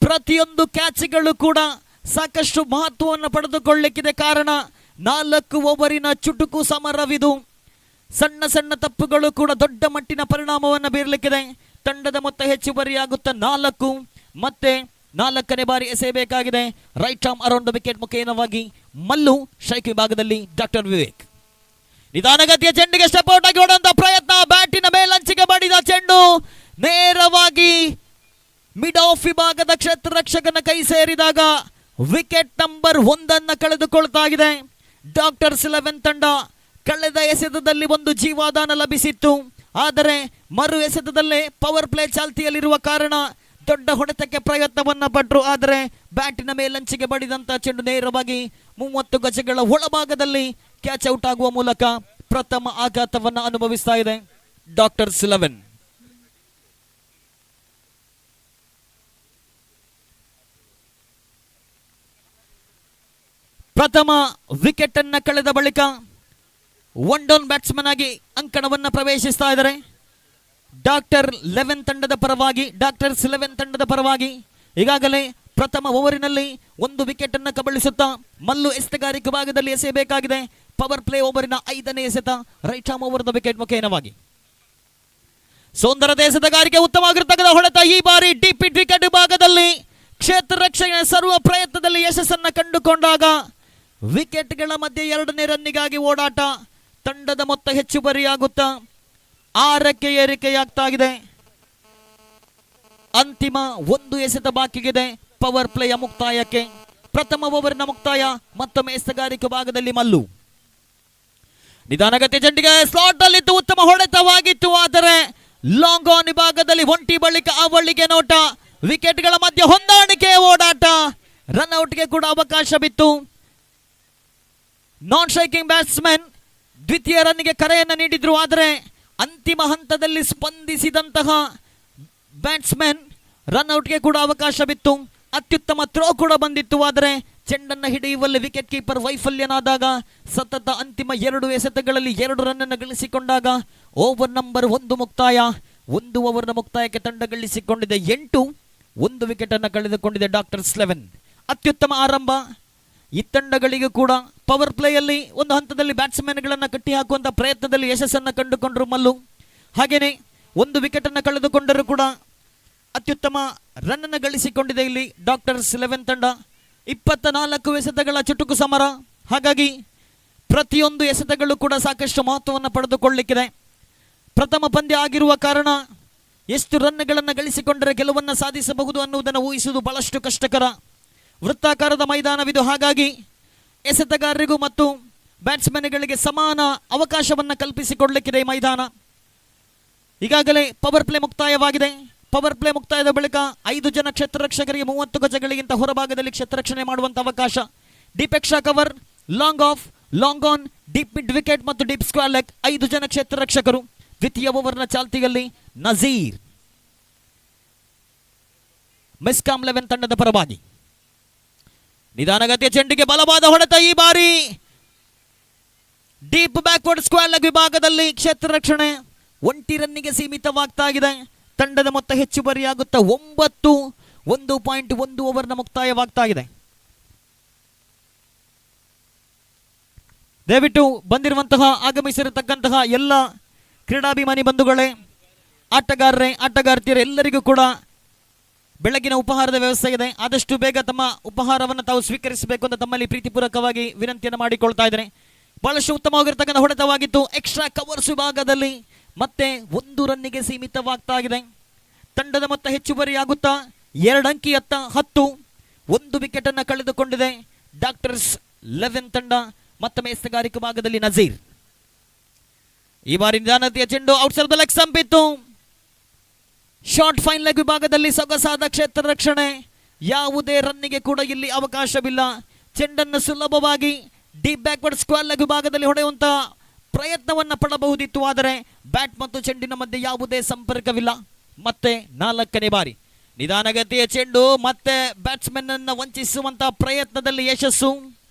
ಪ್ರತಿಯೊಂದು ಕ್ಯಾಚ್ಗಳು ಕೂಡ ಸಾಕಷ್ಟು ಮಹತ್ವವನ್ನು ಪಡೆದುಕೊಳ್ಳಲಿಕ್ಕಿದೆ. ಕಾರಣ 4 ಓವರಿನ ಚುಟುಕು ಸಮರವಿದು. ಸಣ್ಣ ಸಣ್ಣ ತಪ್ಪುಗಳು ಕೂಡ ದೊಡ್ಡ ಮಟ್ಟಿನ ಪರಿಣಾಮವನ್ನು ಬೀರಲಿಕ್ಕಿದೆ. ತಂಡದ ಮೊತ್ತ ಹೆಚ್ಚುವರಿಯಾಗುತ್ತಾ 4 ಮತ್ತೆ 4ನೇ ಬಾರಿ ಎಸೆಯಬೇಕಾಗಿದೆ. Right arm around the wicket ಮುಖೇನವಾಗಿ ಮಲ್ಲು. ಸ್ಟ್ರೈಕ್ ವಿಭಾಗದಲ್ಲಿ ಡಾಕ್ಟರ್ ವಿವೇಕ್. ನಿಧಾನಗತಿಯ ಚೆಂಡಿಗೆ ಸ್ಟೆಪ್ ಔಟ್ ಆಗಿ ಹೊಡೆದಂತ ಪ್ರಯತ್ನ. ಬ್ಯಾಟಿನ ಮೇಲಂಚಿಗೆ ಬಡಿದ ಚೆಂಡು ನೇರವಾಗಿ ಮಿಡ್ ಆಫ್ ವಿಭಾಗದ ಕ್ಷೇತ್ರ ರಕ್ಷಕನ ಕೈ ಸೇರಿದಾಗ ವಿಕೆಟ್ ನಂಬರ್ 1 ಕಳೆದುಕೊಳ್ತಾ ಇದೆ. ಡಾಕ್ಟರ್ಸ್ 11 ತಂಡ ಕಳೆದ ಎಸೆತದಲ್ಲಿ 1 ಜೀವಾದಾನ ಲಭಿಸಿತ್ತು, ಆದರೆ ಮರು ಎಸೆತದಲ್ಲೇ ಪವರ್ ಪ್ಲೇ ಚಾಲ್ತಿಯಲ್ಲಿರುವ ಕಾರಣ ದೊಡ್ಡ ಹೊಡೆತಕ್ಕೆ ಪ್ರಯತ್ನವನ್ನ ಪಟ್ಟರು, ಆದರೆ ಬ್ಯಾಟಿನ ಮೇಲಂಚಿಗೆ ಬಡಿದಂತ ಚೆಂಡು ನೇರವಾಗಿ 30 ಗಜಗಳ ಒಳಭಾಗದಲ್ಲಿ ಕ್ಯಾಚ್ ಔಟ್ ಆಗುವ ಮೂಲಕ ಪ್ರಥಮ ಆಘಾತವನ್ನು ಅನುಭವಿಸ್ತಾ ಇದೆ ಡಾಕ್ಟರ್ಸ್ 11. ಪ್ರಥಮ ವಿಕೆಟ್ ಅನ್ನ ಕಳೆದ ಬಳಿಕ 1 ಡೌನ್ ಬ್ಯಾಟ್ಸ್ಮನ್ ಆಗಿ ಅಂಕಣವನ್ನು ಪ್ರವೇಶಿಸ್ತಾ ಇದ್ದಾರೆ ಡಾಕ್ಟರ್ಸ್ 11 ತಂಡದ ಪರವಾಗಿ. ಈಗಾಗಲೇ ಪ್ರಥಮ ಓವರಿನಲ್ಲಿ 1 ವಿಕೆಟ್ ಅನ್ನು ಕಬಳಿಸುತ್ತಾ ಮಲ್ಲು ಎಸೆತಗಾರಿಕೆ ಭಾಗದಲ್ಲಿ ಎಸೆಯಬೇಕಾಗಿದೆ. ಪವರ್ ಪ್ಲೇ ಓವರಿನ 5ನೇ ಎಸೆತ right arm over the wicket ಮುಖೇನವಾಗಿ. ಸುಂದರ ಎಸೆತಗಾರಿಕೆ, ಉತ್ತಮವಾಗಿರತಕ್ಕಂಥ ಹೊಡೆತ. ಈ ಬಾರಿ ಡೀಪ್ ಮಿಡ್ ವಿಕೆಟ್ ಭಾಗದಲ್ಲಿ ಕ್ಷೇತ್ರ ರಕ್ಷಣೆ ಸರ್ವ ಪ್ರಯತ್ನದಲ್ಲಿ ಯಶಸ್ಸನ್ನು ಕಂಡುಕೊಂಡಾಗ ವಿಕೆಟ್ಗಳ ಮಧ್ಯೆ 2ನೇ ರನ್ನಿಗಾಗಿ ಓಡಾಟ. ತಂಡದ ಮೊತ್ತ ಹೆಚ್ಚುವರಿಯಾಗುತ್ತಾ 6ಕ್ಕೆ ಏರಿಕೆಯಾಗ್ತಾ ಇದೆ. ಅಂತಿಮ 1 ಎಸೆತ ಬಾಕಿಗಿದೆ ಪವರ್ ಪ್ಲೇಯ ಮುಕ್ತಾಯಕ್ಕೆ. ಪ್ರಥಮ ಓವರಿನ ಮುಕ್ತಾಯ. ಮತ್ತೊಮ್ಮೆ ಎಸೆತಗಾರಿಕೆ ಭಾಗದಲ್ಲಿ ಮಲ್ಲು. ನಿಧಾನಗತಿಯ ಚೆಂಡಿಗೆ ಸ್ಲಾಟ್ ಅಲ್ಲಿತ್ತು, ಉತ್ತಮ ಹೊಡೆತವಾಗಿತ್ತು, ಆದರೆ ಲಾಂಗ್ ಆನ್ ವಿಭಾಗದಲ್ಲಿ ಒಂಟಿ ಬಳಿಕ ಅವಳಿಗೆ ನೋಟ. ವಿಕೆಟ್ಗಳ ಮಧ್ಯೆ ಹೊಂದಾಣಿಕೆ ಓಡಾಟ. ರನ್ ಔಟ್ಗೆ ಕೂಡ ಅವಕಾಶವಿತ್ತು. ನಾನ್ ಸ್ಟ್ರೈಕಿಂಗ್ ಬ್ಯಾಟ್ಸ್ಮನ್ ದ್ವಿತೀಯ ರನ್ಗೆ ಕರೆಯನ್ನು ನೀಡಿದ್ರು, ಆದರೆ ಅಂತಿಮ ಹಂತದಲ್ಲಿ ಸ್ಪಂದಿಸಿದಂತಹ ಬ್ಯಾಟ್ಸ್ಮನ್ ರನ್ ಔಟ್ಗೆ ಕೂಡ ಅವಕಾಶವಿತ್ತು. ಅತ್ಯುತ್ತಮ ಥ್ರೋ ಕೂಡ ಬಂದಿತ್ತು, ಆದರೆ ಚೆಂಡನ್ನು ಹಿಡಿಯುವಲ್ಲಿ ವಿಕೆಟ್ ಕೀಪರ್ ವೈಫಲ್ಯನಾದಾಗ ಸತತ ಅಂತಿಮ 2 ಎಸೆತಗಳಲ್ಲಿ 2 ರನ್ ಅನ್ನು ಗಳಿಸಿಕೊಂಡಾಗ ಓವರ್ ನಂಬರ್ 1 ಮುಕ್ತಾಯ. 1 ಓವರ್ನ ಮುಕ್ತಾಯಕ್ಕೆ ತಂಡ ಗಳಿಸಿಕೊಂಡಿದೆ 8. 1 ವಿಕೆಟ್ ಅನ್ನು ಕಳೆದುಕೊಂಡಿದೆ ಡಾಕ್ಟರ್ಸ್ 11. ಅತ್ಯುತ್ತಮ ಆರಂಭ ಈ ತಂಡಗಳಿಗೂ ಕೂಡ. ಪವರ್ ಪ್ಲೇಯಲ್ಲಿ ಒಂದು ಹಂತದಲ್ಲಿ ಬ್ಯಾಟ್ಸ್ಮನ್ಗಳನ್ನು ಕಟ್ಟಿ ಹಾಕುವಂಥ ಪ್ರಯತ್ನದಲ್ಲಿ ಯಶಸ್ಸನ್ನು ಕಂಡುಕೊಂಡರು ಮಲ್ಲು. ಹಾಗೆಯೇ 1 ವಿಕೆಟ್ ಅನ್ನು ಕಳೆದುಕೊಂಡರೂ ಕೂಡ ಅತ್ಯುತ್ತಮ ರನ್ ಅನ್ನು ಗಳಿಸಿಕೊಂಡಿದೆ ಇಲ್ಲಿ ಡಾಕ್ಟರ್ಸ್ 11 ತಂಡ. 24 ಎಸೆತಗಳ ಚುಟುಕು ಸಮರ. ಹಾಗಾಗಿ ಪ್ರತಿಯೊಂದು ಎಸೆತಗಳು ಕೂಡ ಸಾಕಷ್ಟು ಮಹತ್ವವನ್ನು ಪಡೆದುಕೊಳ್ಳಲಿಕ್ಕಿದೆ. ಪ್ರಥಮ ಪಂದ್ಯ ಆಗಿರುವ ಕಾರಣ ಎಷ್ಟು ರನ್ಗಳನ್ನು ಗಳಿಸಿಕೊಂಡರೆ ಗೆಲುವನ್ನು ಸಾಧಿಸಬಹುದು ಅನ್ನುವುದನ್ನು ಊಹಿಸುವುದು ಬಹಳಷ್ಟು ಕಷ್ಟಕರ. ವೃತ್ತಾಕಾರದ ಮೈದಾನವಿದು. ಹಾಗಾಗಿ ಎಸೆತಗಾರರಿಗೂ ಮತ್ತು ಬ್ಯಾಟ್ಸ್ಮನ್ಗಳಿಗೆ ಸಮಾನ ಅವಕಾಶವನ್ನು ಕಲ್ಪಿಸಿಕೊಡಲಿಕ್ಕಿದೆ ಈ ಮೈದಾನ. ಈಗಾಗಲೇ ಪವರ್ ಪ್ಲೇ ಮುಕ್ತಾಯವಾಗಿದೆ. ಪವರ್ ಪ್ಲೇ ಮುಕ್ತಾಯದ ಬಳಿಕ 5 ಜನ ಕ್ಷೇತ್ರರಕ್ಷಕರಿಗೆ 30 ಗಜಗಳಿಗಿಂತ ಹೊರಭಾಗದಲ್ಲಿ ಕ್ಷೇತ್ರರಕ್ಷಣೆ ಮಾಡುವಂಥ ಅವಕಾಶ. Deep extra cover, long of, long on, deep mid wicket ಮತ್ತು ಡೀಪ್ ಸ್ಕ್ವೇರ್ ಲೆಗ್. 5 ಜನ ಕ್ಷೇತ್ರರಕ್ಷಕರು. ದ್ವಿತೀಯ ಓವರ್ನ ಚಾಲ್ತಿಯಲ್ಲಿ ನಜೀರ್ ಮೆಸ್ಕಾಂ 11 ತಂಡದ ಪರವಾಗಿ. ನಿಧಾನಗತಿಯ ಚೆಂಡಿಗೆ ಬಲವಾದ ಹೊಡೆತ. ಈ ಬಾರಿ ಡೀಪ್ ಬ್ಯಾಕ್ವರ್ಡ್ ಸ್ಕ್ವೇರ್ ಲೆಗ್ ವಿಭಾಗದಲ್ಲಿ ಕ್ಷೇತ್ರ ರಕ್ಷಣೆ 1 ರನ್ನಿಗೆ ಸೀಮಿತವಾಗ್ತಾ ಇದೆ. ತಂಡದ ಮೊತ್ತ ಹೆಚ್ಚುವರಿಯಾಗುತ್ತಾ 9. 1.1 ಓವರ್ನ ಮುಕ್ತಾಯವಾಗ್ತಾ ಇದೆ. ದಯವಿಟ್ಟು ಬಂದಿರುವಂತಹ ಆಗಮಿಸಿರತಕ್ಕಂತಹ ಎಲ್ಲ ಕ್ರೀಡಾಭಿಮಾನಿ ಬಂಧುಗಳೇ, ಆಟಗಾರರೇ, ಆಟಗಾರ್ತಿಯರೇ, ಎಲ್ಲರಿಗೂ ಕೂಡ ಬೆಳಗಿನ ಉಪಹಾರದ ವ್ಯವಸ್ಥೆ ಇದೆ. ಆದಷ್ಟು ಬೇಗ ತಮ್ಮ ಉಪಹಾರವನ್ನು ತಾವು ಸ್ವೀಕರಿಸಬೇಕು ಅಂತ ತಮ್ಮಲ್ಲಿ ಪ್ರೀತಿಪೂರ್ವಕವಾಗಿ ವಿನಂತಿಯನ್ನು ಮಾಡಿಕೊಳ್ತಾ ಇದ್ದೇನೆ. ಬಹಳಷ್ಟು ಉತ್ತಮವಾಗಿರ್ತಕ್ಕಂಥ ಹೊಡೆತವಾಗಿತ್ತು. ಎಕ್ಸ್ಟ್ರಾ ಕವರ್ಸ್ ವಿಭಾಗದಲ್ಲಿ ಮತ್ತೆ 1 ರನ್ನಿಗೆ ಸೀಮಿತವಾಗ್ತಾ ಇದೆ. ತಂಡದ ಮೊತ್ತ ಹೆಚ್ಚುವರಿಯಾಗುತ್ತಾ 2 ಅಂಕಿಯತ್ತ 10. 1 ವಿಕೆಟ್ ಅನ್ನು ಕಳೆದುಕೊಂಡಿದೆ ಡಾಕ್ಟರ್ಸ್ 11 ತಂಡ. ಮತ್ತೊಮ್ಮೆ ಎಸೆತಗಾರಿಕೆ ಭಾಗದಲ್ಲಿ ನಜೀರ್. ಈ ಬಾರಿ ನಿಧಾನತೆಯ ಚೆಂಡು ಔಟ್ಸೈಡ್ ದ ಲೆಗ್ ಸ್ಟಂಪ್ ಇತ್ತು. ಶಾರ್ಟ್ ಫೈನ್ ಲೆಗ್ ವಿಭಾಗದಲ್ಲಿ ಸೊಗಸಾದ ಕ್ಷೇತ್ರ ರಕ್ಷಣೆ. ಯಾವುದೇ ರನ್ನಿಗೆ ಕೂಡ ಇಲ್ಲಿ ಅವಕಾಶವಿಲ್ಲ. ಚೆಂಡನ್ನು ಸುಲಭವಾಗಿ ಡೀಪ್ ಬ್ಯಾಕ್ವರ್ಡ್ ಸ್ಕ್ವೇರ್ ಲೆಗ್ ವಿಭಾಗದಲ್ಲಿ ಹೊಡೆಯುವಂತಹ ಪ್ರಯತ್ನವನ್ನು ಪಡಬಹುದಿತ್ತು. ಆದರೆ ಬ್ಯಾಟ್ ಮತ್ತು ಚೆಂಡಿನ ಮಧ್ಯೆ ಯಾವುದೇ ಸಂಪರ್ಕವಿಲ್ಲ. ಮತ್ತೆ 4ನೇ ಬಾರಿ ನಿಧಾನಗತಿಯ ಚೆಂಡು. ಮತ್ತೆ ಬ್ಯಾಟ್ಸ್ಮನ್ ಅನ್ನು ವಂಚಿಸುವಂತಹ ಪ್ರಯತ್ನದಲ್ಲಿ ಯಶಸ್ಸು.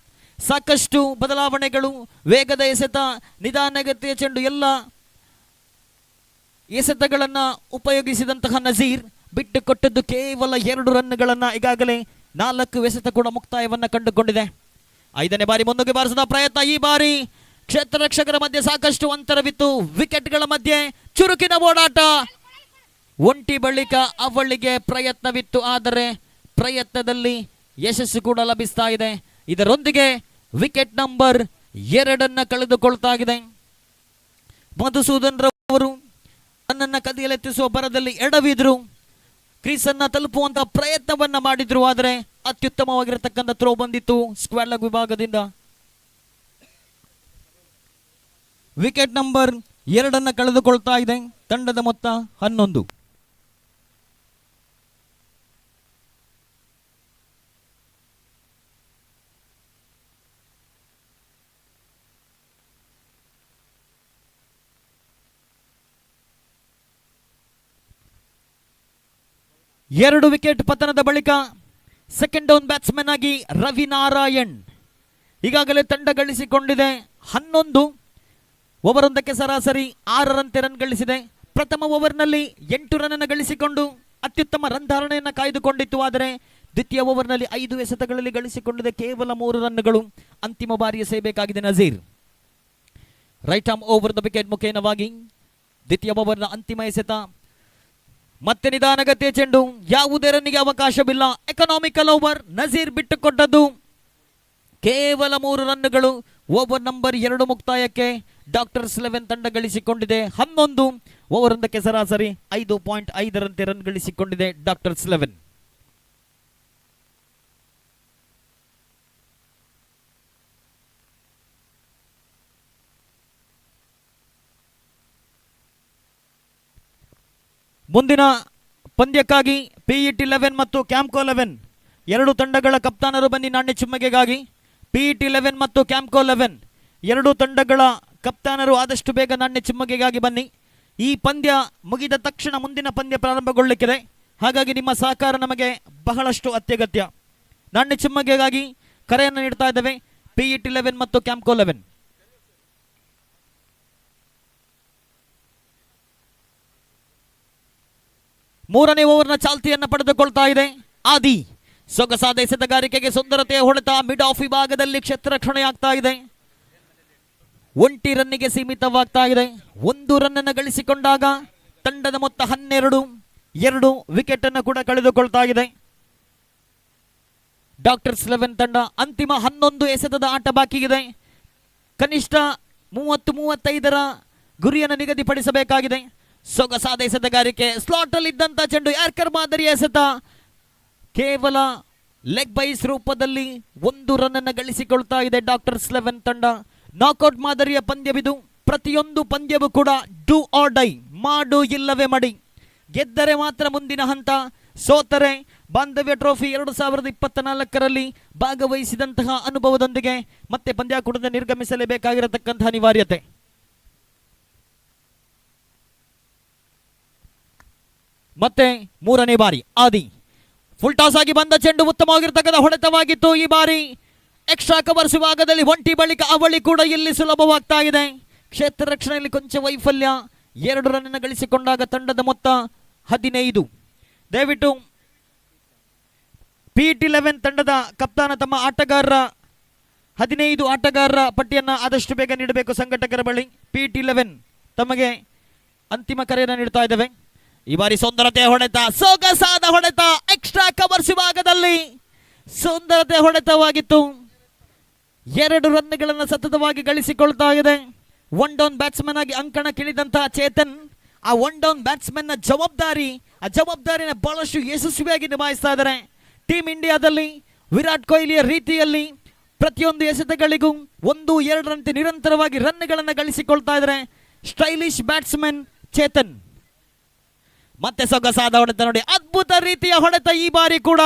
ಸಾಕಷ್ಟು ಬದಲಾವಣೆಗಳು, ವೇಗದ ಎಸೆತ, ನಿಧಾನಗತಿಯ ಚೆಂಡು, ಎಲ್ಲ ಎಸೆತಗಳನ್ನು ಉಪಯೋಗಿಸಿದಂತಹ ನಜೀರ್ ಬಿಟ್ಟು ಕೊಟ್ಟದ್ದು ಕೇವಲ 2 ರನ್ಗಳನ್ನು. ಈಗಾಗಲೇ 4 ಎಸೆತ ಕೂಡ ಮುಕ್ತಾಯವನ್ನು ಕಂಡುಕೊಂಡಿದೆ. 5ನೇ ಬಾರಿ ಮುನ್ನುಗ್ಗಿ ಬಾರಿಸಿದ ಪ್ರಯತ್ನ. ಈ ಬಾರಿ ಕ್ಷೇತ್ರ ರಕ್ಷಕರ ಮಧ್ಯೆ ಸಾಕಷ್ಟು ಅಂತರವಿತ್ತು. ವಿಕೆಟ್ಗಳ ಮಧ್ಯೆ ಚುರುಕಿನ ಓಡಾಟ. ಒಂಟಿ ಬಳಿಕ ಅವಳಿಗೆ ಪ್ರಯತ್ನವಿತ್ತು. ಆದರೆ ಪ್ರಯತ್ನದಲ್ಲಿ ಯಶಸ್ಸು ಕೂಡ ಲಭಿಸ್ತಾ ಇದೆ. ಇದರೊಂದಿಗೆ ವಿಕೆಟ್ ನಂಬರ್ 2 ಕಳೆದುಕೊಳ್ತಾ ಇದೆ. ಮಧುಸೂದನ್ ರವರು ತನ್ನನ್ನು ಕದಿಯಲೆತ್ತಿಸುವ ಬರದಲ್ಲಿ ಎಡವಿದ್ರು. ಕ್ರೀಸನ್ನ ತಲುಪುವಂತಹ ಪ್ರಯತ್ನವನ್ನ ಮಾಡಿದ್ರು. ಆದರೆ ಅತ್ಯುತ್ತಮವಾಗಿರತಕ್ಕಂಥ ಥ್ರೋ ಬಂದಿತ್ತು ಸ್ಕ್ವೇರ್ ಲೆಗ್ ವಿಭಾಗದಿಂದ. ವಿಕೆಟ್ ನಂಬರ್ 2 ಕಳೆದುಕೊಳ್ತಾ ಇದೆ. ತಂಡದ ಮೊತ್ತ 11. ಎರಡು ವಿಕೆಟ್ ಪತನದ ಬಳಿಕ ಸೆಕೆಂಡ್ ಡೌನ್ ಬ್ಯಾಟ್ಸ್ಮನ್ ಆಗಿ ರವಿ ನಾರಾಯಣ್ ಈಗಾಗಲೇ ತಂಡ ಗಳಿಸಿಕೊಂಡಿದೆ 11. ಓವರೊಂದಕ್ಕೆ ಸರಾಸರಿ 6 ರಂತೆ ರನ್ ಗಳಿಸಿದೆ. ಪ್ರಥಮ ಓವರ್ನಲ್ಲಿ 8 ರನ್ ಗಳಿಸಿಕೊಂಡು ಅತ್ಯುತ್ತಮ ರನ್ ಧಾರಣೆಯನ್ನು ಕಾಯ್ದುಕೊಂಡಿತ್ತು. ಆದರೆ ದ್ವಿತೀಯ ಓವರ್ನಲ್ಲಿ 5 ಎಸೆತಗಳಲ್ಲಿ ಗಳಿಸಿಕೊಂಡಿದೆ ಕೇವಲ 3 ರನ್ಗಳು. ಅಂತಿಮ ಬಾರಿ ಎಸೆಯಬೇಕಾಗಿದೆ Nazeer. Right arm over the wicket ಮುಖೇನವಾಗಿ ದ್ವಿತೀಯ ಓವರ್ನ ಅಂತಿಮ ಎಸೆತ. ಮತ್ತೆ ನಿಧಾನಗತಿಯ ಚೆಂಡು, ಯಾವುದೇ ರನ್ನಿಗೆ ಅವಕಾಶವಿಲ್ಲ. Economical over. ನಜೀರ್ ಬಿಟ್ಟುಕೊಟ್ಟದ್ದು ಕೇವಲ 3 ರನ್ಗಳು. ಓವರ್ ನಂಬರ್ 2 ಮುಕ್ತಾಯಕ್ಕೆ ಡಾಕ್ಟರ್ಸ್ 11 ತಂಡ ಗಳಿಸಿಕೊಂಡಿದೆ 11. ಓವರೊಂದಕ್ಕೆ ಸರಾಸರಿ 5.5 ರಂತೆ ರನ್ ಗಳಿಸಿಕೊಂಡಿದೆ ಡಾಕ್ಟರ್ಸ್ 11. ಮುಂದಿನ ಪಂದ್ಯಕ್ಕಾಗಿ ಪಿಇಟಿ 11 ಮತ್ತು ಕ್ಯಾಂಪ್ಕೋ 11 ಎರಡು ತಂಡಗಳ ಕಪ್ತಾನರು ಬನ್ನಿ ನಾಣ್ಯ ಚಿಮ್ಮಗೆಗಾಗಿ. ಪಿಇಟಿ 11 ಮತ್ತು ಕ್ಯಾಂಪ್ಕೋ 11 ಎರಡು ತಂಡಗಳ ಕಪ್ತಾನರು ಆದಷ್ಟು ಬೇಗ ನಾಣ್ಯ ಚಿಮ್ಮಗೆಗಾಗಿ ಬನ್ನಿ. ಈ ಪಂದ್ಯ ಮುಗಿದ ತಕ್ಷಣ ಮುಂದಿನ ಪಂದ್ಯ ಪ್ರಾರಂಭಗೊಳ್ಳಲಿಕ್ಕಿದೆ. ಹಾಗಾಗಿ ನಿಮ್ಮ ಸಹಕಾರ ನಮಗೆ ಬಹಳಷ್ಟು ಅತ್ಯಗತ್ಯ. ನಾಣ್ಯ ಚಿಮ್ಮಗೆಗಾಗಿ ಕರೆಯನ್ನು ನೀಡ್ತಾ ಇದ್ದೇವೆ. ಪಿಇಟಿ 11 ಮತ್ತು ಕ್ಯಾಂಪ್ಕೋ 11. ಮೂರನೇ ಓವರ್ನ ಚಾಲ್ತಿಯನ್ನು ಪಡೆದುಕೊಳ್ತಾ ಇದೆ ಆದಿ. ಸೊಗಸಾದ ಎಸೆತಗಾರಿಕೆಗೆ ಸುಂದರತೆಯ ಹೊಡೆತ. ಮಿಡ್ ಆಫ್ ವಿಭಾಗದಲ್ಲಿ ಕ್ಷೇತ್ರ ರಕ್ಷಣೆಯಾಗ್ತಾ ಇದೆ. 1 ರನ್ನಿಗೆ ಸೀಮಿತವಾಗ್ತಾ ಇದೆ. 1 ರನ್ ಅನ್ನು ಗಳಿಸಿಕೊಂಡಾಗ ತಂಡದ ಮೊತ್ತ 12. 2 ವಿಕೆಟ್ ಅನ್ನು ಕೂಡ ಕಳೆದುಕೊಳ್ತಾ ಇದೆ. ಡಾಕ್ಟರ್ಸ್ 11 ತಂಡ ಅಂತಿಮ 11 ಎಸೆತದ ಆಟ ಬಾಕಿ ಇದೆ. ಕನಿಷ್ಠ 30-35 ಗುರಿಯನ್ನು ನಿಗದಿಪಡಿಸಬೇಕಾಗಿದೆ. ಸೊಗಸಾದ ಎಸೆತಗಾರಿಕೆ, ಸ್ಲಾಟ್ ಅಲ್ಲಿ ಇದ್ದಂತ ಚೆಂಡು ಯಾರ್ಕರ್ ಮಾದರಿಯ ಎಸೆತ, ಕೇವಲ ಲೆಗ್ ಬೈಸ್ ರೂಪದಲ್ಲಿ 1 ರನ್ ಅನ್ನು ಗಳಿಸಿಕೊಳ್ತಾ ಇದೆ ಡಾಕ್ಟರ್ಸ್ 11 ತಂಡ. ನಾಕ್ಔಟ್ ಮಾದರಿಯ ಪಂದ್ಯವಿದು. ಪ್ರತಿಯೊಂದು ಪಂದ್ಯವೂ ಕೂಡ ಡೂ ಆರ್ ಡೈ, ಮಾಡು ಇಲ್ಲವೇ ಮಡಿ. ಗೆದ್ದರೆ ಮಾತ್ರ ಮುಂದಿನ ಹಂತ, ಸೋತರೆ ಬಾಂಧವ್ಯ ಟ್ರೋಫಿ 2024ರಲ್ಲಿ ಭಾಗವಹಿಸಿದಂತಹ ಅನುಭವದೊಂದಿಗೆ ಮತ್ತೆ ಪಂದ್ಯಾಕೂಟದ ನಿರ್ಗಮಿಸಲೇಬೇಕಾಗಿರತಕ್ಕಂತಹ ಅನಿವಾರ್ಯತೆ. ಮತ್ತೆ 3ನೇ ಬಾರಿ ಆದಿ ಫುಲ್ ಟಾಸ್ ಆಗಿ ಬಂದ ಚೆಂಡು ಉತ್ತಮವಾಗಿರ್ತಕ್ಕಂಥ ಹೊಡೆತವಾಗಿತ್ತು. ಈ ಬಾರಿ ಎಕ್ಸ್ಟ್ರಾ ಕವರ್ಸ್ ವಿಭಾಗದಲ್ಲಿ ಒಂಟಿ ಬಳಿಕ ಅವಳಿ ಕೂಡ ಇಲ್ಲಿ ಸುಲಭವಾಗ್ತಾ ಇದೆ. ಕ್ಷೇತ್ರ ರಕ್ಷಣೆಯಲ್ಲಿ ಕೊಂಚ ವೈಫಲ್ಯ. 2 ರನ್ ಗಳಿಸಿಕೊಂಡಾಗ ತಂಡದ ಮೊತ್ತ 15. ದಯವಿಟ್ಟು PT11 ತಂಡದ ಕಪ್ತಾನ ತಮ್ಮ ಆಟಗಾರರ 15 ಆಟಗಾರರ ಪಟ್ಟಿಯನ್ನು ಆದಷ್ಟು ಬೇಗ ನೀಡಬೇಕು ಸಂಘಟಕರ ಬಳಿ. PT11 ತಮಗೆ ಅಂತಿಮ ಕರೆಯನ್ನು ನೀಡ್ತಾ ಇದ್ದೇವೆ. ಈ ಬಾರಿ ಸುಂದರತೆ ಹೊಡೆತ, ಸೊಗಸಾದ ಹೊಡೆತ, ಎಕ್ಸ್ಟ್ರಾ ಕವರ್ಸ್ ವಿಭಾಗದಲ್ಲಿ ಸುಂದರತೆ ಹೊಡೆತವಾಗಿತ್ತು. 2 ರನ್ಗಳನ್ನು ಸತತವಾಗಿ ಗಳಿಸಿಕೊಳ್ತಾ ಇದೆ. 1 ಡೌನ್ ಬ್ಯಾಟ್ಸ್ಮನ್ ಆಗಿ ಅಂಕಣಕ್ಕಿಳಿದಂತಹ ಚೇತನ್ ಆ 1 ಡೌನ್ ಬ್ಯಾಟ್ಸ್ಮನ್ ನ ಜವಾಬ್ದಾರಿನ ಬಹಳಷ್ಟು ಯಶಸ್ವಿಯಾಗಿ ನಿಭಾಯಿಸ್ತಾ ಇದ್ದಾರೆ. ಟೀಮ್ ಇಂಡಿಯಾದಲ್ಲಿ ವಿರಾಟ್ ಕೊಹ್ಲಿಯ ರೀತಿಯಲ್ಲಿ ಪ್ರತಿಯೊಂದು ಎಸೆತಗಳಿಗೂ 1-2 ರಂತೆ ನಿರಂತರವಾಗಿ ರನ್ಗಳನ್ನು ಗಳಿಸಿಕೊಳ್ತಾ ಇದ್ದಾರೆ ಸ್ಟೈಲಿಶ್ ಬ್ಯಾಟ್ಸ್ಮನ್ ಚೇತನ್. ಮತ್ತೆ ಸೊಗಸಾದ ಹೊಡೆತ ನೋಡಿ, ಅದ್ಭುತ ರೀತಿಯ ಹೊಡೆತ. ಈ ಬಾರಿ ಕೂಡ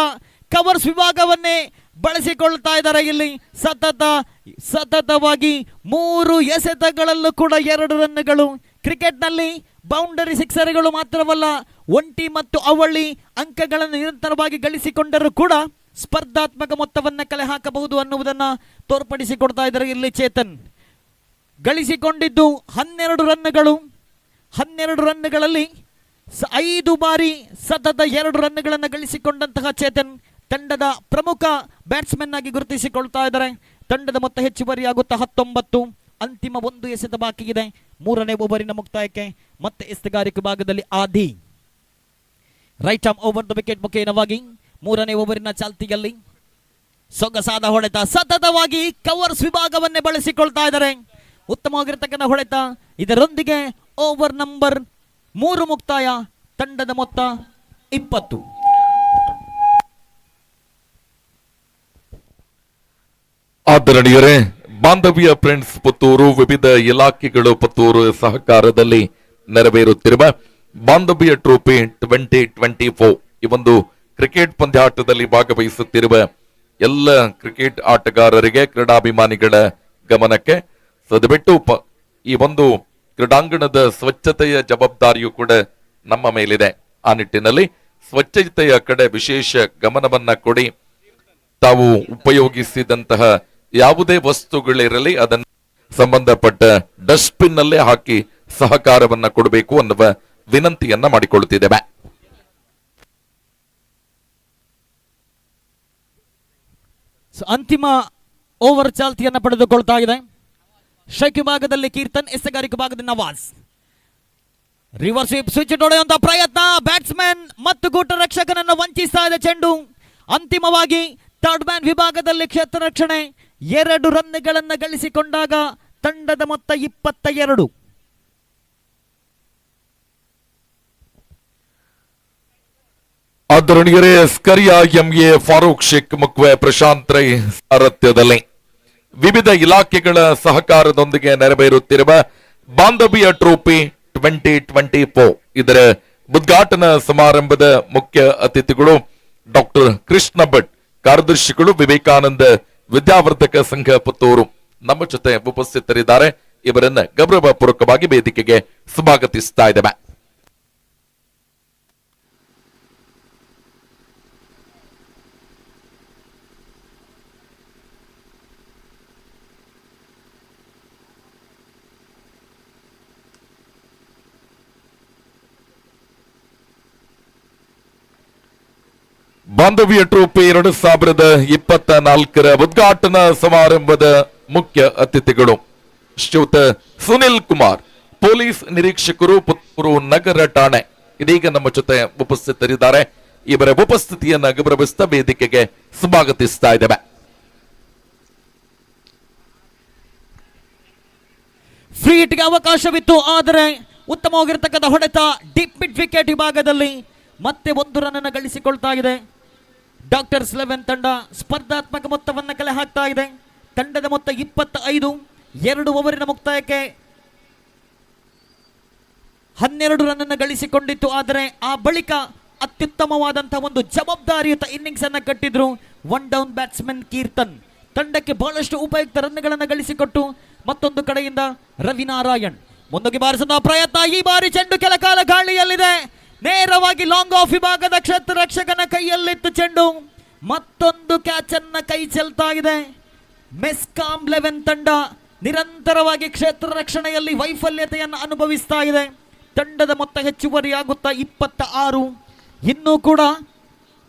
ಕವರ್ಸ್ ವಿಭಾಗವನ್ನೇ ಬಳಸಿಕೊಳ್ತಾ ಇದ್ದಾರೆ. ಇಲ್ಲಿ ಸತತವಾಗಿ 3 ಎಸೆತಗಳಲ್ಲೂ ಕೂಡ 2 ರನ್ಗಳು. ಕ್ರಿಕೆಟ್ನಲ್ಲಿ ಬೌಂಡರಿ ಸಿಕ್ಸರ್ಗಳು ಮಾತ್ರವಲ್ಲ, ಒಂಟಿ ಮತ್ತು ಅವಳಿ ಅಂಕಗಳನ್ನು ನಿರಂತರವಾಗಿ ಗಳಿಸಿಕೊಂಡರೂ ಕೂಡ ಸ್ಪರ್ಧಾತ್ಮಕ ಮೊತ್ತವನ್ನು ಕಲೆ ಹಾಕಬಹುದು ಅನ್ನುವುದನ್ನು ತೋರ್ಪಡಿಸಿಕೊಡ್ತಾ ಇದ್ದಾರೆ. ಇಲ್ಲಿ ಚೇತನ್ ಗಳಿಸಿಕೊಂಡಿದ್ದು 12 ರನ್ಗಳು. 12 ರನ್ಗಳಲ್ಲಿ 5 ಬಾರಿ ಸತತ 2 ರನ್ಗಳನ್ನು ಗಳಿಸಿಕೊಂಡಂತಹ ಚೇತನ್ ತಂಡದ ಪ್ರಮುಖ ಬ್ಯಾಟ್ಸ್ಮನ್ ಆಗಿ ಗುರುತಿಸಿಕೊಳ್ತಾ ಇದ್ದಾರೆ. ತಂಡದ ಮೊತ್ತ ಹೆಚ್ಚುವರಿಯಾಗುತ್ತಾ 19. ಅಂತಿಮ 1 ಎಸೆತ ಬಾಕಿ ಇದೆ 3ನೇ ಓವರಿನ ಮುಕ್ತಾಯಕ್ಕೆ. ಮತ್ತೆ ಎಸೆತಗಾರಿಕೆ ಭಾಗದಲ್ಲಿ Adi right arm over the wicket ಮುಖೇನವಾಗಿ 3ನೇ ಓವರಿನ ಚಾಲ್ತಿಯಲ್ಲಿ ಸೊಗಸಾದ ಹೊಡೆತ, ಸತತವಾಗಿ ಕವರ್ಸ್ ವಿಭಾಗವನ್ನೇ ಬಳಸಿಕೊಳ್ತಾ ಇದ್ದಾರೆ. ಉತ್ತಮವಾಗಿರ್ತಕ್ಕಂಥ ಹೊಡೆತ. ಇದರೊಂದಿಗೆ ಓವರ್ ನಂಬರ್ 3 ಮುಕ್ತಾಯ. ತಂಡದ ಮೊತ್ತ 20. ಆದರಣೀಯರೇ, ಬಾಂಧವ್ಯ ಫ್ರೆಂಡ್ಸ್ ಪುತ್ತೂರು ವಿವಿಧ ಇಲಾಖೆಗಳು ಪುತ್ತೂರು ಸಹಕಾರದಲ್ಲಿ ನೆರವೇರುತ್ತಿರುವ ಬಾಂಧವ್ಯ ಟ್ರೋಫಿ 2024 ಈ ಒಂದು ಕ್ರಿಕೆಟ್ ಪಂದ್ಯಾಟದಲ್ಲಿ ಭಾಗವಹಿಸುತ್ತಿರುವ ಎಲ್ಲ ಕ್ರಿಕೆಟ್ ಆಟಗಾರರಿಗೆ, ಕ್ರೀಡಾಭಿಮಾನಿಗಳ ಗಮನಕ್ಕೆ ಸದಬಿಟ್ಟು ಈ ಒಂದು ಕ್ರೀಡಾಂಗಣದ ಸ್ವಚ್ಛತೆಯ ಜವಾಬ್ದಾರಿಯೂ ಕೂಡ ನಮ್ಮ ಮೇಲಿದೆ. ಆ ನಿಟ್ಟಿನಲ್ಲಿ ಸ್ವಚ್ಛತೆಯ ಕಡೆ ವಿಶೇಷ ಗಮನವನ್ನ ಕೊಡಿ. ತಾವು ಉಪಯೋಗಿಸಿದಂತಹ ಯಾವುದೇ ವಸ್ತುಗಳಿರಲಿ ಅದನ್ನು ಸಂಬಂಧಪಟ್ಟ ಡಸ್ಟ್ಬಿನ್ ನಲ್ಲೇ ಹಾಕಿ ಸಹಕಾರವನ್ನ ಕೊಡಬೇಕು ಅನ್ನುವ ವಿನಂತಿಯನ್ನ ಮಾಡಿಕೊಳ್ಳುತ್ತಿದ್ದೇವೆ. ಅಂತಿಮ ಓವರ್ ಚಾಲ್ತಿಯನ್ನು ಪಡೆದುಕೊಳ್ತಾ ಇದೆ. ಸ್ಟ್ರೈಕ್ ವಿಭಾಗದಲ್ಲಿ ಕೀರ್ತನ್, ಎಸೆಗಾರಿಕೆ ಭಾಗದಲ್ಲಿ ನವಾಜ್. ರಿವರ್ಸ್ ಸ್ವೀಪ್ ಸ್ವಿಚ್ ಹೊಡೆಯುವಂತಹ ಪ್ರಯತ್ನ, ಬ್ಯಾಟ್ಸ್ಮನ್ ಮತ್ತು ಗೂಟ ರಕ್ಷಕನನ್ನು ವಂಚಿಸ್ತಾ ಇದೆ ಚೆಂಡು. ಅಂತಿಮವಾಗಿ ಥರ್ಡ್ ಮ್ಯಾನ್ ವಿಭಾಗದಲ್ಲಿ ಕ್ಷೇತ್ರ ರಕ್ಷಣೆ 2 ರನ್ಗಳನ್ನು ಗಳಿಸಿಕೊಂಡಾಗ ತಂಡದ ಮೊತ್ತ 22. ಆದರಣೀಯರೇ, ಸ್ಕರಿಯಾ ಎಂಎ ಫಾರೂಕ್ ಶೇಖ್ ಮುಕ್ವೆ ಪ್ರಶಾಂತ್ ರೈ ಸಾರಥ್ಯದಲ್ಲಿ ವಿವಿಧ ಇಲಾಖೆಗಳ ಸಹಕಾರದೊಂದಿಗೆ ನೆರವೇರುತ್ತಿರುವ ಬಾಂಧವ್ಯ ಟ್ರೋಫಿ 2024 ಇದರ ಉದ್ಘಾಟನಾ ಸಮಾರಂಭದ ಮುಖ್ಯ ಅತಿಥಿಗಳು ಡಾಕ್ಟರ್ ಕೃಷ್ಣ ಭಟ್, ಕಾರ್ಯದರ್ಶಿಗಳು ವಿವೇಕಾನಂದ ವಿದ್ಯಾವರ್ಧಕ ಸಂಘ ಪುತ್ತೂರು ನಮ್ಮ ಜೊತೆ ಉಪಸ್ಥಿತರಿದ್ದಾರೆ. ಇವರನ್ನ ಗೌರವಪೂರ್ವಕವಾಗಿ ವೇದಿಕೆಗೆ ಸ್ವಾಗತಿಸ್ತಾ ಇದ್ದೇವೆ. ಬಾಂಧವ್ಯ ಟ್ರೋಫಿ 2024 ಉದ್ಘಾಟನಾ ಸಮಾರಂಭದ ಮುಖ್ಯ ಅತಿಥಿಗಳು ಶ್ರೀಯುತ ಸುನಿಲ್ ಕುಮಾರ್, ಪೊಲೀಸ್ ನಿರೀಕ್ಷಕರು, ಪುತ್ತೂರು ನಗರ ಠಾಣೆ. ಇದೀಗ ನಮ್ಮ ಜೊತೆ ಉಪಸ್ಥಿತರಿದ್ದಾರೆ. ಇವರ ಉಪಸ್ಥಿತಿಯನ್ನ ಗೌರವಿಸ್ತಾ ವೇದಿಕೆಗೆ ಸ್ವಾಗತಿಸ್ತಾ ಇದ್ದೇವೆ. ಫ್ರೀ ಹಿಟ್ಗೆ ಅವಕಾಶವಿತ್ತು, ಆದರೆ ಉತ್ತಮವಾಗಿರ್ತಕ್ಕಂಥ ಹೊಡೆತ ಡೀಪ್ ಮಿಡ್ ವಿಕೆಟ್ ವಿಭಾಗದಲ್ಲಿ ಮತ್ತೆ 1 ರನ್ ಗಳಿಸಿಕೊಳ್ತಾ ಇದೆ. ಡಾಕ್ಟರ್ಸ್ 11 ತಂಡ ಸ್ಪರ್ಧಾತ್ಮಕ ಮೊತ್ತವನ್ನು ಕಲೆ ಹಾಕ್ತಾ ಇದೆ. ತಂಡದ ಮೊತ್ತ 25. 2 ಓವರಿನ ಮುಕ್ತಾಯಕ್ಕೆ 12 ರನ್ ಗಳಿಸಿಕೊಂಡಿತ್ತು. ಆದರೆ ಆ ಬಳಿಕ ಅತ್ಯುತ್ತಮವಾದಂತಹ ಒಂದು ಜವಾಬ್ದಾರಿಯುತ ಇನ್ನಿಂಗ್ಸ್ ಅನ್ನು ಕಟ್ಟಿದ್ರು 1 ಡೌನ್ ಬ್ಯಾಟ್ಸ್ಮನ್ ಕೀರ್ತನ್. ತಂಡಕ್ಕೆ ಬಹಳಷ್ಟು ಉಪಯುಕ್ತ ರನ್ಗಳನ್ನು ಗಳಿಸಿಕೊಟ್ಟು ಮತ್ತೊಂದು ಕಡೆಯಿಂದ ರವಿನಾರಾಯಣ್ ಮುಂದಕ್ಕೆ ಬಾರಿಸುವ ಪ್ರಯತ್ನ. ಈ ಬಾರಿ ಚೆಂಡು ಕೆಲ ಕಾಲ ಗಾಳಿಯಲ್ಲಿದೆ. ನೇರವಾಗಿ ಲಾಂಗ್ ಆಫ್ ವಿಭಾಗದ ಕ್ಷೇತ್ರ ರಕ್ಷಕನ ಕೈಯಲ್ಲಿತ್ತು ಚೆಂಡು. ಮತ್ತೊಂದು ಕ್ಯಾಚ್ ಅನ್ನ ಕೈ ಚೆಲ್ತಾ ಇದೆ. ಮೆಸ್ಕಾಂ 11 ತಂಡ ನಿರಂತರವಾಗಿ ಕ್ಷೇತ್ರ ರಕ್ಷಣೆಯಲ್ಲಿ ವೈಫಲ್ಯತೆಯನ್ನು ಅನುಭವಿಸ್ತಾ ಇದೆ. ತಂಡದ ಮೊತ್ತ ಹೆಚ್ಚುವರಿಯಾಗುತ್ತಾ 26. ಇನ್ನೂ ಕೂಡ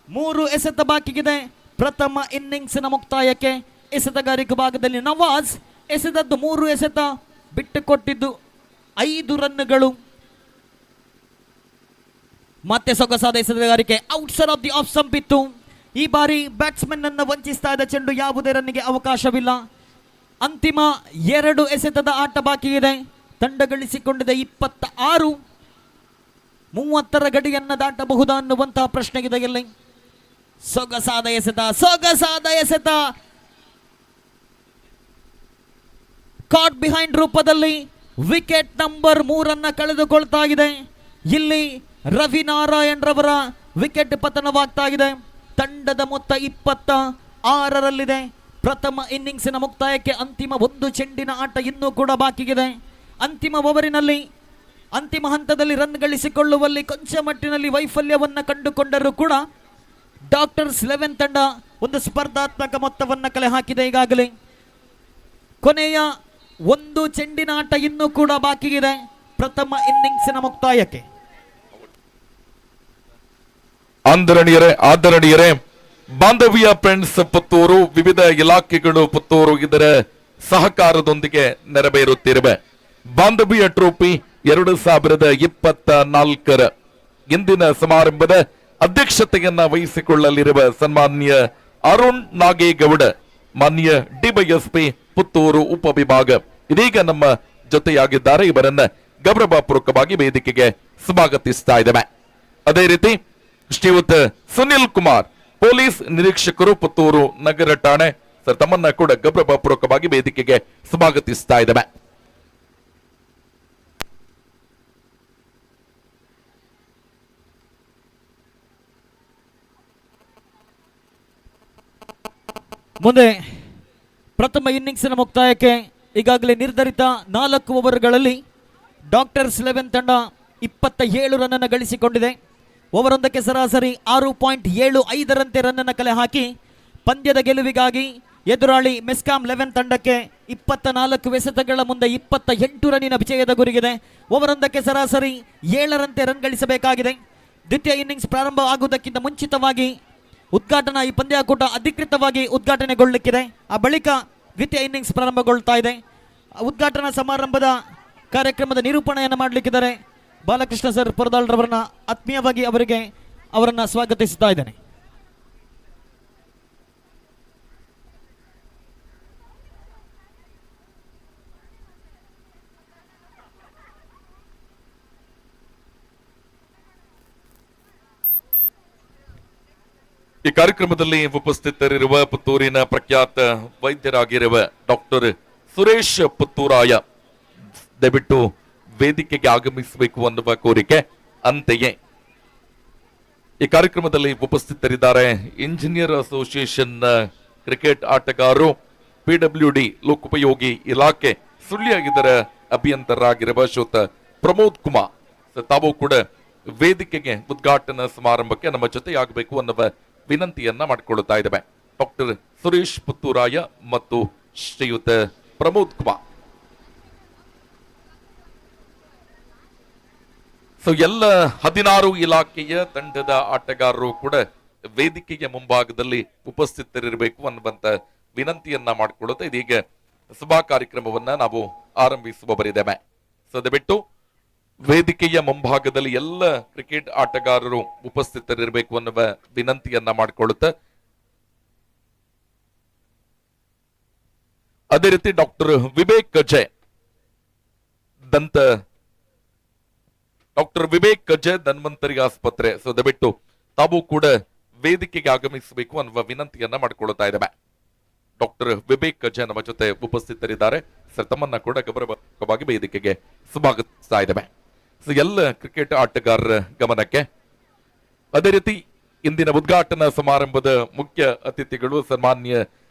3 ಎಸೆತ ಬಾಕಿಗಿದೆ ಪ್ರಥಮ ಇನ್ನಿಂಗ್ಸ್ನ ಮುಕ್ತಾಯಕ್ಕೆ. ಎಸೆತಗಾರಿಕೆ ಭಾಗದಲ್ಲಿ ನವಾಜ್ ಎಸೆದದ್ದು 3 ಎಸೆತ, ಬಿಟ್ಟುಕೊಟ್ಟಿದ್ದು 5 ರನ್ಗಳು. ಮತ್ತೆ ಸೊಗಸಾದ ಎಸೆತಗಾರಿಕೆ outside of the off stump ಇತ್ತು. ಈ ಬಾರಿ ಬ್ಯಾಟ್ಸ್ಮನ್ ಅನ್ನು ವಂಚಿಸ್ತಾ ಇದ್ದ ಚೆಂಡು ಯಾವುದೇ ರನ್ನಿಗೆ ಅವಕಾಶವಿಲ್ಲ. ಅಂತಿಮ 2 ಎಸೆತದ ಆಟ ಬಾಕಿ ಇದೆ. ತಂಡ ಗಳಿಸಿಕೊಂಡಿದೆ 26. 30ರ ಗಡಿಯನ್ನು ದಾಟಬಹುದಾ ಅನ್ನುವಂತಹ ಪ್ರಶ್ನೆಗಿದೆ ಇಲ್ಲಿ. ಸೊಗಸಾದ ಎಸೆತ ಕಾಟ್ ಬಿಹೈಂಡ್ ರೂಪದಲ್ಲಿ ವಿಕೆಟ್ ನಂಬರ್ 3 ಕಳೆದುಕೊಳ್ತಾ ಇದೆ. ಇಲ್ಲಿ ರವಿನಾರಾಯಣ್ ರವರ ವಿಕೆಟ್ ಪತನವಾಗ್ತಾ ಇದೆ. ತಂಡದ ಮೊತ್ತ 26ರಲ್ಲಿದೆ. ಪ್ರಥಮ ಇನ್ನಿಂಗ್ಸಿನ ಮುಕ್ತಾಯಕ್ಕೆ ಅಂತಿಮ 1 ಚೆಂಡಿನ ಆಟ ಇನ್ನೂ ಕೂಡ ಬಾಕಿಗಿದೆ. ಅಂತಿಮ ಓವರಿನಲ್ಲಿ ಅಂತಿಮ ಹಂತದಲ್ಲಿ ರನ್ ಗಳಿಸಿಕೊಳ್ಳುವಲ್ಲಿ ಕೊಂಚ ಮಟ್ಟಿನಲ್ಲಿ ವೈಫಲ್ಯವನ್ನು ಕಂಡುಕೊಂಡರೂ ಕೂಡ ಡಾಕ್ಟರ್ಸ್ 11 ತಂಡ ಒಂದು ಸ್ಪರ್ಧಾತ್ಮಕ ಮೊತ್ತವನ್ನು ಕಲೆ ಹಾಕಿದೆ. ಈಗಾಗಲೇ ಕೊನೆಯ 1 ಚೆಂಡಿನ ಆಟ ಇನ್ನೂ ಕೂಡ ಬಾಕಿ ಇದೆ ಪ್ರಥಮ ಇನ್ನಿಂಗ್ಸಿನ ಮುಕ್ತಾಯಕ್ಕೆ. ಆದರಣೀಯರೇ, ಬಾಂಧವ್ಯ ಫ್ರೆಂಡ್ಸ್ ಪುತ್ತೂರು, ವಿವಿಧ ಇಲಾಖೆಗಳು ಪುತ್ತೂರು ಇದರ ಸಹಕಾರದೊಂದಿಗೆ ನೆರವೇರುತ್ತಿರುವೆ ಬಾಂಧವ್ಯ ಟ್ರೋಫಿ 2024ರ ಇಂದಿನ ಸಮಾರಂಭದ ಅಧ್ಯಕ್ಷತೆಯನ್ನ ವಹಿಸಿಕೊಳ್ಳಲಿರುವ ಸನ್ಮಾನ್ಯ ಅರುಣ್ ನಾಗೇಗೌಡ, ಮಾನ್ಯ ಡಿವೈಎಸ್ಪಿ ಪುತ್ತೂರು ಉಪವಿಭಾಗ ಇದೀಗ ನಮ್ಮ ಜೊತೆಯಾಗಿದ್ದಾರೆ. ಇವರನ್ನ ಗೌರವಪೂರ್ವಕವಾಗಿ ವೇದಿಕೆಗೆ ಸ್ವಾಗತಿಸ್ತಾ ಇದ್ದೇವೆ. ಅದೇ ರೀತಿ ಶ್ರೀಯುತ ಸುನಿಲ್ ಕುಮಾರ್, ಪೊಲೀಸ್ ನಿರೀಕ್ಷಕರು ಪುತ್ತೂರು ನಗರ ಠಾಣೆ, ಸರ್ ತಮ್ಮನ್ನ ಕೂಡ ಗೌರವಪೂರ್ವಕವಾಗಿ ವೇದಿಕೆಗೆ ಸ್ವಾಗತಿಸ್ತಾ ಇದ್ದೇವೆ. ಮುಂದೆ ಪ್ರಥಮ ಇನ್ನಿಂಗ್ಸಿನ ಮುಕ್ತಾಯಕ್ಕೆ ಈಗಾಗಲೇ ನಿರ್ಧರಿತ 4 ಓವರ್ಗಳಲ್ಲಿ ಡಾಕ್ಟರ್ಸ್ 11 ತಂಡ 27 ರನ್ನನ್ನು ಗಳಿಸಿಕೊಂಡಿದೆ. ಓವರೊಂದಕ್ಕೆ ಸರಾಸರಿ 6.75ರಂತೆ ರನ್ನನ್ನು ಕಲೆ ಹಾಕಿ ಪಂದ್ಯದ ಗೆಲುವಿಗಾಗಿ ಎದುರಾಳಿ ಮೆಸ್ಕಾಂ 11 ತಂಡಕ್ಕೆ 24 ಎಸೆತಗಳ ಮುಂದೆ 28 ರನ್ನಿನ ವಿಜಯದ ಗುರಿಗಿದೆ. ಓವರೊಂದಕ್ಕೆ ಸರಾಸರಿ 7ರಂತೆ ರನ್ ಗಳಿಸಬೇಕಾಗಿದೆ. ದ್ವಿತೀಯ ಇನ್ನಿಂಗ್ಸ್ ಪ್ರಾರಂಭ ಆಗುವುದಕ್ಕಿಂತ ಮುಂಚಿತವಾಗಿ ಉದ್ಘಾಟನಾ ಈ ಪಂದ್ಯಾಕೂಟ ಅಧಿಕೃತವಾಗಿ ಉದ್ಘಾಟನೆಗೊಳ್ಳಲಿಕ್ಕಿದೆ. ಆ ಬಳಿಕ ದ್ವಿತೀಯ ಇನ್ನಿಂಗ್ಸ್ ಪ್ರಾರಂಭಗೊಳ್ತಾ ಇದೆ. ಉದ್ಘಾಟನಾ ಸಮಾರಂಭದ ಕಾರ್ಯಕ್ರಮದ ನಿರೂಪಣೆಯನ್ನು ಮಾಡಲಿಕ್ಕಿದ್ದಾರೆ ಬಾಲಕೃಷ್ಣ ಸರ್ ಪೊರದಾಳ್ ರವರನ್ನ ಆತ್ಮೀಯವಾಗಿ ಅವರನ್ನ ಸ್ವಾಗತಿಸುತ್ತಾ ಇದ್ದೇನೆ. ಈ ಕಾರ್ಯಕ್ರಮದಲ್ಲಿ ಉಪಸ್ಥಿತರಿರುವ ಪುತ್ತೂರಿನ ಪ್ರಖ್ಯಾತ ವೈದ್ಯರಾಗಿರುವ ಡಾಕ್ಟರ್ ಸುರೇಶ್ ಪುತ್ತೂರಾಯ ದಯವಿಟ್ಟು ವೇದಿಕೆಗೆ ಆಗಮಿಸಬೇಕು ಅನ್ನುವ ಕೋರಿಕೆ. ಅಂತೆಯೇ ಈ ಕಾರ್ಯಕ್ರಮದಲ್ಲಿ ಉಪಸ್ಥಿತರಿದ್ದಾರೆ ಇಂಜಿನಿಯರ್ ಅಸೋಸಿಯೇಷನ್ ಕ್ರಿಕೆಟ್ ಆಟಗಾರರು, PWD ಲೋಕೋಪಯೋಗಿ ಇಲಾಖೆ ಸುಳ್ಯ ಇದರ ಅಭಿಯಂತರರಾಗಿರುವ ಶ್ರೀಯುತ ಪ್ರಮೋದ್ ಕುಮಾರ್. ತಾವು ಕೂಡ ವೇದಿಕೆಗೆ ಉದ್ಘಾಟನಾ ಸಮಾರಂಭಕ್ಕೆ ನಮ್ಮ ಜೊತೆಯಾಗಬೇಕು ಅನ್ನುವ ವಿನಂತಿಯನ್ನ ಮಾಡಿಕೊಳ್ಳುತ್ತಾ ಇದ್ದೇವೆ. ಡಾಕ್ಟರ್ ಸುರೇಶ್ ಪುತ್ತೂರಾಯ ಮತ್ತು ಶ್ರೀಯುತ ಪ್ರಮೋದ್ ಕುಮಾರ್. ಎಲ್ಲ 16 ಇಲಾಖೆಯ ತಂಡದ ಆಟಗಾರರು ಕೂಡ ವೇದಿಕೆಯ ಮುಂಭಾಗದಲ್ಲಿ ಉಪಸ್ಥಿತರಿರಬೇಕು ಅನ್ನುವಂತ ವಿನಂತಿಯನ್ನ ಮಾಡಿಕೊಳ್ಳುತ್ತಾ ಇದೀಗ ಸಭಾ ಕಾರ್ಯಕ್ರಮವನ್ನ ನಾವು ಆರಂಭಿಸುವವರಿದ್ದೇವೆ. ದಯವಿಟ್ಟು ವೇದಿಕೆಯ ಮುಂಭಾಗದಲ್ಲಿ ಎಲ್ಲ ಕ್ರಿಕೆಟ್ ಆಟಗಾರರು ಉಪಸ್ಥಿತರಿರಬೇಕು ಅನ್ನುವ ವಿನಂತಿಯನ್ನ ಮಾಡಿಕೊಳ್ಳುತ್ತಾ ಅದೇ ರೀತಿ ಡಾಕ್ಟರ್ ವಿವೇಕ್ ಕಜೆ ಧನ್ವಂತರಿ ಆಸ್ಪತ್ರೆ ಸೊ ದಯವಿಟ್ಟು ತಾವು ಕೂಡ ವೇದಿಕೆಗೆ ಆಗಮಿಸಬೇಕು ಅನ್ನುವ ವಿನಂತಿಯನ್ನ ಮಾಡಿಕೊಳ್ಳುತ್ತಾ ಇದ್ದೇವೆ. ಡಾಕ್ಟರ್ ವಿವೇಕ್ ಕಜೆ ನಮ್ಮ ಜೊತೆ ಉಪಸ್ಥಿತರಿದ್ದಾರೆ. ಸರ್ ತಮ್ಮನ್ನ ಕೂಡ ಗೌರವವಾಗಿ ವೇದಿಕೆಗೆ ಸ್ವಾಗತಿಸ್ತಾ ಇದ್ದೇವೆ. ಸೊ ಎಲ್ಲ ಕ್ರಿಕೆಟ್ ಆಟಗಾರರ ಗಮನಕ್ಕೆ ಅದೇ ರೀತಿ ಇಂದಿನ ಉದ್ಘಾಟನಾ ಸಮಾರಂಭದ ಮುಖ್ಯ ಅತಿಥಿಗಳು ಸನ್ಮಾನ್ಯ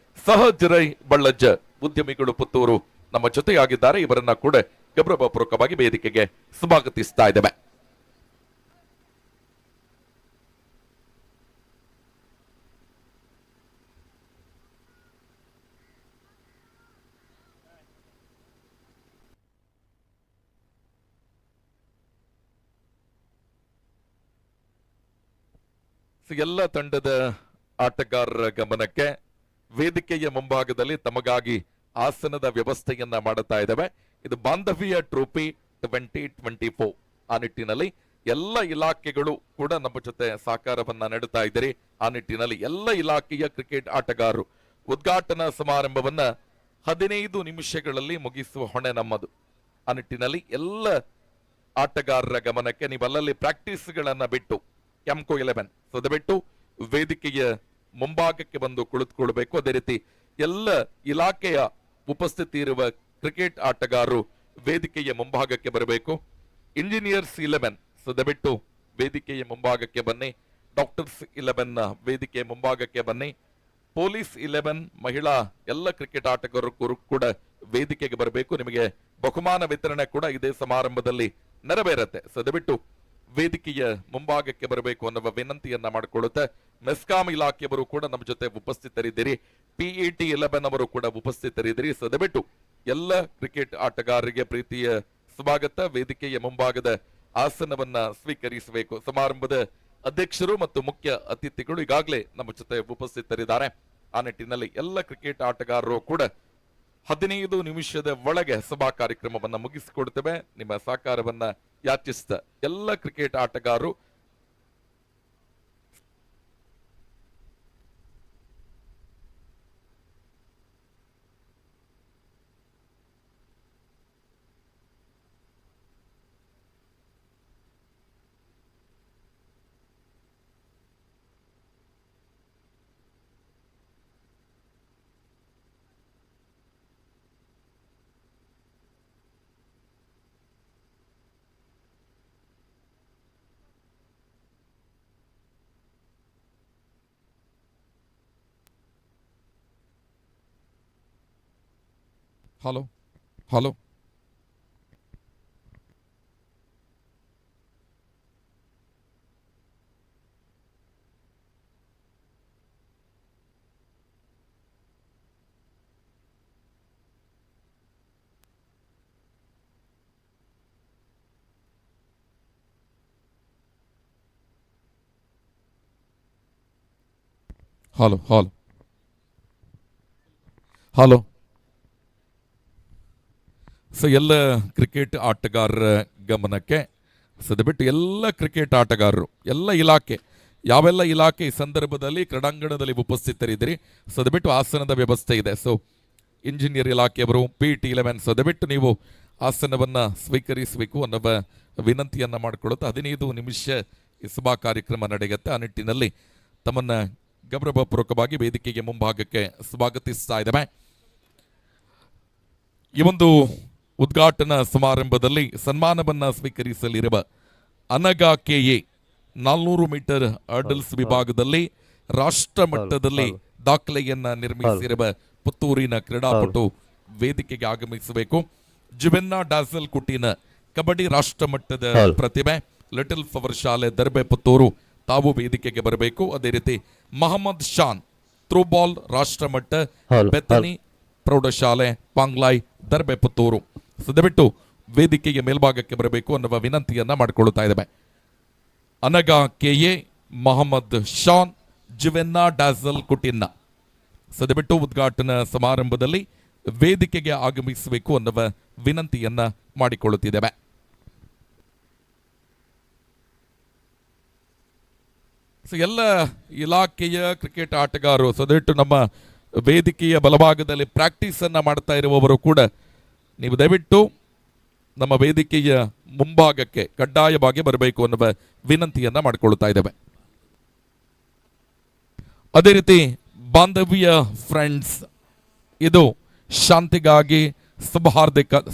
ಸಹಜರೈ ಬಳ್ಳಜ್ಜ ಉದ್ಯಮಿಗಳು ಪುತ್ತೂರು ನಮ್ಮ ಜೊತೆಯಾಗಿದ್ದಾರೆ. ಇವರನ್ನ ಕೂಡ ಗೌರವಪೂರ್ವಕವಾಗಿ ವೇದಿಕೆಗೆ ಸ್ವಾಗತಿಸ್ತಾ ಇದ್ದೇವೆ. ಎಲ್ಲ ತಂಡದ ಆಟಗಾರರ ಗಮನಕ್ಕೆ ವೇದಿಕೆಯ ಮುಂಭಾಗದಲ್ಲಿ ತಮಗಾಗಿ ಆಸನದ ವ್ಯವಸ್ಥೆಯನ್ನ ಮಾಡುತ್ತಾ ಇದ್ದೇವೆ. ಇದು ಬಾಂಧವ್ಯ ಟ್ರೋಫಿ 2024 ಆ ನಿಟ್ಟಿನಲ್ಲಿ ಎಲ್ಲ ಇಲಾಖೆಗಳು ಕೂಡ ನಮ್ಮ ಜೊತೆ ಸಹಕಾರವನ್ನ ನೀಡುತ್ತಾ ಇದ್ದೀರಿ. ಆ ನಿಟ್ಟಿನಲ್ಲಿ ಎಲ್ಲ ಇಲಾಖೆಯ ಕ್ರಿಕೆಟ್ ಆಟಗಾರರು ಉದ್ಘಾಟನಾ ಸಮಾರಂಭವನ್ನ 15 ನಿಮಿಷಗಳಲ್ಲಿ ಮುಗಿಸುವ ಹೊಣೆ ನಮ್ಮದು. ಆ ನಿಟ್ಟಿನಲ್ಲಿ ಎಲ್ಲ ಆಟಗಾರರ ಗಮನಕ್ಕೆ ನೀವಲ್ಲಲ್ಲಿ ಪ್ರಾಕ್ಟೀಸ್ಗಳನ್ನ ಬಿಟ್ಟು 𝐂𝐝𝐲 𝐿11 ಸೊ ದಯವಿಟ್ಟು ವೇದಿಕೆಯ ಮುಂಭಾಗಕ್ಕೆ ಬಂದು ಕುಳಿತುಕೊಳ್ಬೇಕು. ಅದೇ ರೀತಿ ಎಲ್ಲ ಇಲಾಖೆಯ ಉಪಸ್ಥಿತಿ ಇರುವ ಕ್ರಿಕೆಟ್ ಆಟಗಾರರು ವೇದಿಕೆಯ ಮುಂಭಾಗಕ್ಕೆ ಬರಬೇಕು. ಇಂಜಿನಿಯರ್ಸ್ 11 ಸೊ ದಯವಿಟ್ಟು ವೇದಿಕೆಯ ಮುಂಭಾಗಕ್ಕೆ ಬನ್ನಿ. ಡಾಕ್ಟರ್ಸ್ 11 ವೇದಿಕೆಯ ಮುಂಭಾಗಕ್ಕೆ ಬನ್ನಿ. ಪೊಲೀಸ್ 11 ಮಹಿಳಾ ಎಲ್ಲ ಕ್ರಿಕೆಟ್ ಆಟಗಾರರು ಕೂಡ ವೇದಿಕೆಗೆ ಬರಬೇಕು. ನಿಮಗೆ ಬಹುಮಾನ ವಿತರಣೆ ಕೂಡ ಇದೇ ಸಮಾರಂಭದಲ್ಲಿ ನೆರವೇರುತ್ತೆ. ಸೊ ದಯವಿಟ್ಟು ವೇದಿಕೆಯ ಮುಂಭಾಗಕ್ಕೆ ಬರಬೇಕು ಅನ್ನುವ ವಿನಂತಿಯನ್ನ ಮಾಡಿಕೊಳ್ಳುತ್ತೆ. ಮೆಸ್ಕಾಂ ಇಲಾಖೆಯವರು ಕೂಡ ನಮ್ಮ ಜೊತೆ ಉಪಸ್ಥಿತರಿದ್ದೀರಿ. PET 11 ಅವರು ಕೂಡ ಉಪಸ್ಥಿತರಿದ್ದೀರಿ. ಸೊ ದಯವಿಟ್ಟು ಎಲ್ಲ ಕ್ರಿಕೆಟ್ ಆಟಗಾರರಿಗೆ ಪ್ರೀತಿಯ ಸ್ವಾಗತ. ವೇದಿಕೆಯ ಮುಂಭಾಗದ ಆಸನವನ್ನ ಸ್ವೀಕರಿಸಬೇಕು. ಸಮಾರಂಭದ ಅಧ್ಯಕ್ಷರು ಮತ್ತು ಮುಖ್ಯ ಅತಿಥಿಗಳು ಈಗಾಗಲೇ ನಮ್ಮ ಜೊತೆ ಉಪಸ್ಥಿತರಿದ್ದಾರೆ. ಆ ನಿಟ್ಟಿನಲ್ಲಿ ಎಲ್ಲ ಕ್ರಿಕೆಟ್ ಆಟಗಾರರು ಕೂಡ 15 ನಿಮಿಷದ ಒಳಗೆ ಸಭಾ ಕಾರ್ಯಕ್ರಮವನ್ನ ಮುಗಿಸಿಕೊಡ್ತೇವೆ. ನಿಮ್ಮ ಸಹಕಾರವನ್ನ ಯಾಚಿಸ್ತ ಎಲ್ಲ ಕ್ರಿಕೆಟ್ ಆಟಗಾರರು hello hello hello hello hello so ಎಲ್ಲ ಕ್ರಿಕೆಟ್ ಆಟಗಾರರ ಗಮನಕ್ಕೆ ಸದ್ಯಬಿಟ್ಟು ಎಲ್ಲ ಕ್ರಿಕೆಟ್ ಆಟಗಾರರು ಎಲ್ಲ ಇಲಾಖೆ ಯಾವೆಲ್ಲ ಇಲಾಖೆ ಈ ಸಂದರ್ಭದಲ್ಲಿ ಕ್ರೀಡಾಂಗಣದಲ್ಲಿ ಉಪಸ್ಥಿತರಿದ್ದೀರಿ ಸದ್ಯಬಿಟ್ಟು ಆಸನದ ವ್ಯವಸ್ಥೆ ಇದೆ. ಸೊ ಇಂಜಿನಿಯರ್ ಇಲಾಖೆಯವರು PET 11 ಸದ್ಯಬಿಟ್ಟು ನೀವು ಆಸನವನ್ನು ಸ್ವೀಕರಿಸಬೇಕು ಅನ್ನುವ ವಿನಂತಿಯನ್ನು ಮಾಡಿಕೊಳ್ಳುತ್ತಾ 15 ನಿಮಿಷ ಈ ಸಭಾ ಕಾರ್ಯಕ್ರಮ ನಡೆಯುತ್ತೆ. ಆ ನಿಟ್ಟಿನಲ್ಲಿ ತಮ್ಮನ್ನ ಗೌರವಪೂರ್ವಕವಾಗಿ ವೇದಿಕೆಗೆ ಮುಂಭಾಗಕ್ಕೆ ಸ್ವಾಗತಿಸ್ತಾ ಇದ್ದೇವೆ. ಈ ಒಂದು ಉದ್ಘಾಟನಾ ಸಮಾರಂಭದಲ್ಲಿ ಸನ್ಮಾನವನ್ನ ಸ್ವೀಕರಿಸಲಿರುವ ಅನಗಾ ಕೆ.ಎ 400 ಮೀಟರ್ ಹರ್ಡಲ್ಸ್ ವಿಭಾಗದಲ್ಲಿ ರಾಷ್ಟ್ರ ಮಟ್ಟದಲ್ಲಿ ದಾಖಲೆಯನ್ನ ನಿರ್ಮಿಸಿರುವ ಪುತ್ತೂರಿನ ಕ್ರೀಡಾಪಟು ವೇದಿಕೆಗೆ ಆಗಮಿಸಬೇಕು. ಜುವೆನ್ನಾ ಡಾಸಲ್ ಕುಟಿನ ಕಬಡ್ಡಿ ರಾಷ್ಟ್ರ ಮಟ್ಟದ ಪ್ರತಿಭೆ ಲಿಟಲ್ ಫ್ಲವರ್ ಶಾಲೆ ದರ್ಬೆ ಪುತ್ತೂರು ತಾವು ವೇದಿಕೆಗೆ ಬರಬೇಕು. ಅದೇ ರೀತಿ ಮಹಮ್ಮದ್ ಶಾನ್ ಥ್ರೋಬಾಲ್ ರಾಷ್ಟ್ರ ಮಟ್ಟ ಬೆತ್ತನಿ ಪ್ರೌಢಶಾಲೆ ಪಾಂಗ್ಲಾಯ್ ದರ್ಬೆ ಪುತ್ತೂರು ದಯವಿಟ್ಟು ವೇದಿಕೆಗೆ ಮೇಲ್ಭಾಗಕ್ಕೆ ಬರಬೇಕು ಅನ್ನುವ ವಿನಂತಿಯನ್ನ ಮಾಡಿಕೊಳ್ಳುತ್ತಾ ಇದ್ದೇವೆ. ಅನಗಾ ಕೆ.ಎ, ಮೊಹಮ್ಮದ್ ಶಾನ್, ಜುವೆನ್ನಾ ಡಾಸಲ್ ಕುಟಿನ್ನ ಸದಬಿಟ್ಟು ಉದ್ಘಾಟನಾ ಸಮಾರಂಭದಲ್ಲಿ ವೇದಿಕೆಗೆ ಆಗಮಿಸಬೇಕು ಅನ್ನುವ ವಿನಂತಿಯನ್ನ ಮಾಡಿಕೊಳ್ಳುತ್ತಿದ್ದೇವೆ. ಸೊ ಎಲ್ಲ ಇಲಾಖೆಯ ಕ್ರಿಕೆಟ್ ಆಟಗಾರರು ಸದಟ್ಟು ನಮ್ಮ ವೇದಿಕೆಯ ಬಲಭಾಗದಲ್ಲಿ ಪ್ರಾಕ್ಟೀಸ್ ಅನ್ನ ಮಾಡ್ತಾ ಇರುವವರು ಕೂಡ ನೀವು ದಯವಿಟ್ಟು ನಮ್ಮ ವೇದಿಕೆಯ ಮುಂಭಾಗಕ್ಕೆ ಕಡ್ಡಾಯವಾಗಿ ಬರಬೇಕು ಅನ್ನುವ ವಿನಂತಿಯನ್ನ ಮಾಡಿಕೊಳ್ತಾ ಇದ್ದೇವೆ. ಅದೇ ರೀತಿ ಬಾಂಧವ್ಯ ಫ್ರೆಂಡ್ಸ್, ಇದು ಶಾಂತಿಗಾಗಿ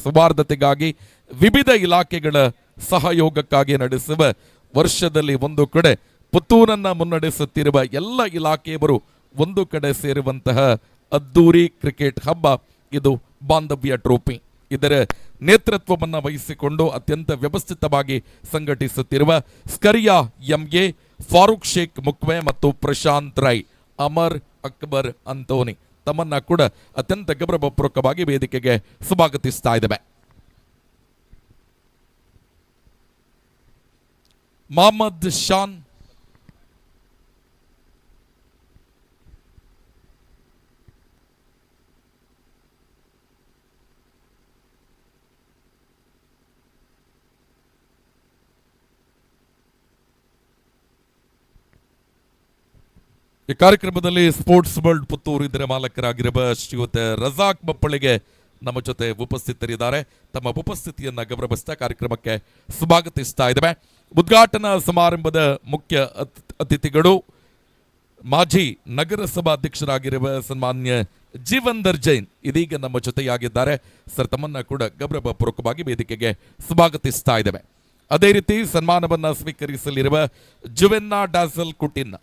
ಸೌಹಾರ್ದತೆಗಾಗಿ ವಿವಿಧ ಇಲಾಖೆಗಳ ಸಹಯೋಗಕ್ಕಾಗಿ ನಡೆಸುವ ವರ್ಷದಲ್ಲಿ ಒಂದು ಕಡೆ ಪುತ್ತೂರನ್ನ ಮುನ್ನಡೆಸುತ್ತಿರುವ ಎಲ್ಲ ಇಲಾಖೆಯವರು ಒಂದು ಕಡೆ ಸೇರುವಂತಹ ಅದ್ದೂರಿ ಕ್ರಿಕೆಟ್ ಹಬ್ಬ ಇದು ಬಾಂಧವ್ಯ ಟ್ರೋಫಿ. ಇದರ ನೇತೃತ್ವವನ್ನು ವಹಿಸಿಕೊಂಡು ಅತ್ಯಂತ ವ್ಯವಸ್ಥಿತವಾಗಿ ಸಂಘಟಿಸುತ್ತಿರುವ ಸ್ಕರಿಯಾ ಎಂಎ, ಫಾರೂಕ್ ಶೇಖ್ ಮುಕ್ವೆ ಮತ್ತು ಪ್ರಶಾಂತ್ ರೈ, ಅಮರ್ ಅಕ್ಬರ್ ಅಂತೋನಿ ತಮ್ಮನ್ನ ಕೂಡ ಅತ್ಯಂತ ಗೌರವಪೂರ್ವಕವಾಗಿ ವೇದಿಕೆಗೆ ಸ್ವಾಗತಿಸ್ತಾ ಇದ್ದೇವೆ. ಮೊಹಮ್ಮದ್ ಶಾನ್, ಈ ಕಾರ್ಯಕ್ರಮದಲ್ಲಿ ಸ್ಪೋರ್ಟ್ಸ್ ವರ್ಲ್ಡ್ ಪುತ್ತೂರು ಇದರ ಮಾಲಕರಾಗಿರುವ ಶ್ರೀಯುತ ರಜಾಕ್ ಬಪ್ಪಳಿಗೆ ನಮ್ಮ ಜೊತೆ ಉಪಸ್ಥಿತರಿದ್ದಾರೆ. ತಮ್ಮ ಉಪಸ್ಥಿತಿಯನ್ನ ಗೌರವಿಸ್ತಾ ಕಾರ್ಯಕ್ರಮಕ್ಕೆ ಸ್ವಾಗತಿಸ್ತಾ ಇದ್ದೇವೆ. ಉದ್ಘಾಟನಾ ಸಮಾರಂಭದ ಮುಖ್ಯ ಅತಿಥಿಗಳು ಮಾಜಿ ನಗರಸಭಾಧ್ಯಕ್ಷರಾಗಿರುವ ಸನ್ಮಾನ್ಯ ಜೀವಂದರ್ ಜೈನ್ ಇದೀಗ ನಮ್ಮ ಜೊತೆಯಾಗಿದ್ದಾರೆ. ಸರ್, ತಮ್ಮನ್ನ ಕೂಡ ಗೌರವಪೂರ್ವಕವಾಗಿ ವೇದಿಕೆಗೆ ಸ್ವಾಗತಿಸ್ತಾ ಇದ್ದೇವೆ. ಅದೇ ರೀತಿ ಸನ್ಮಾನವನ್ನ ಸ್ವೀಕರಿಸಲಿರುವ ಜುವೆನ್ನಾ ಡಾಸಲ್ ಕುಟಿನ್,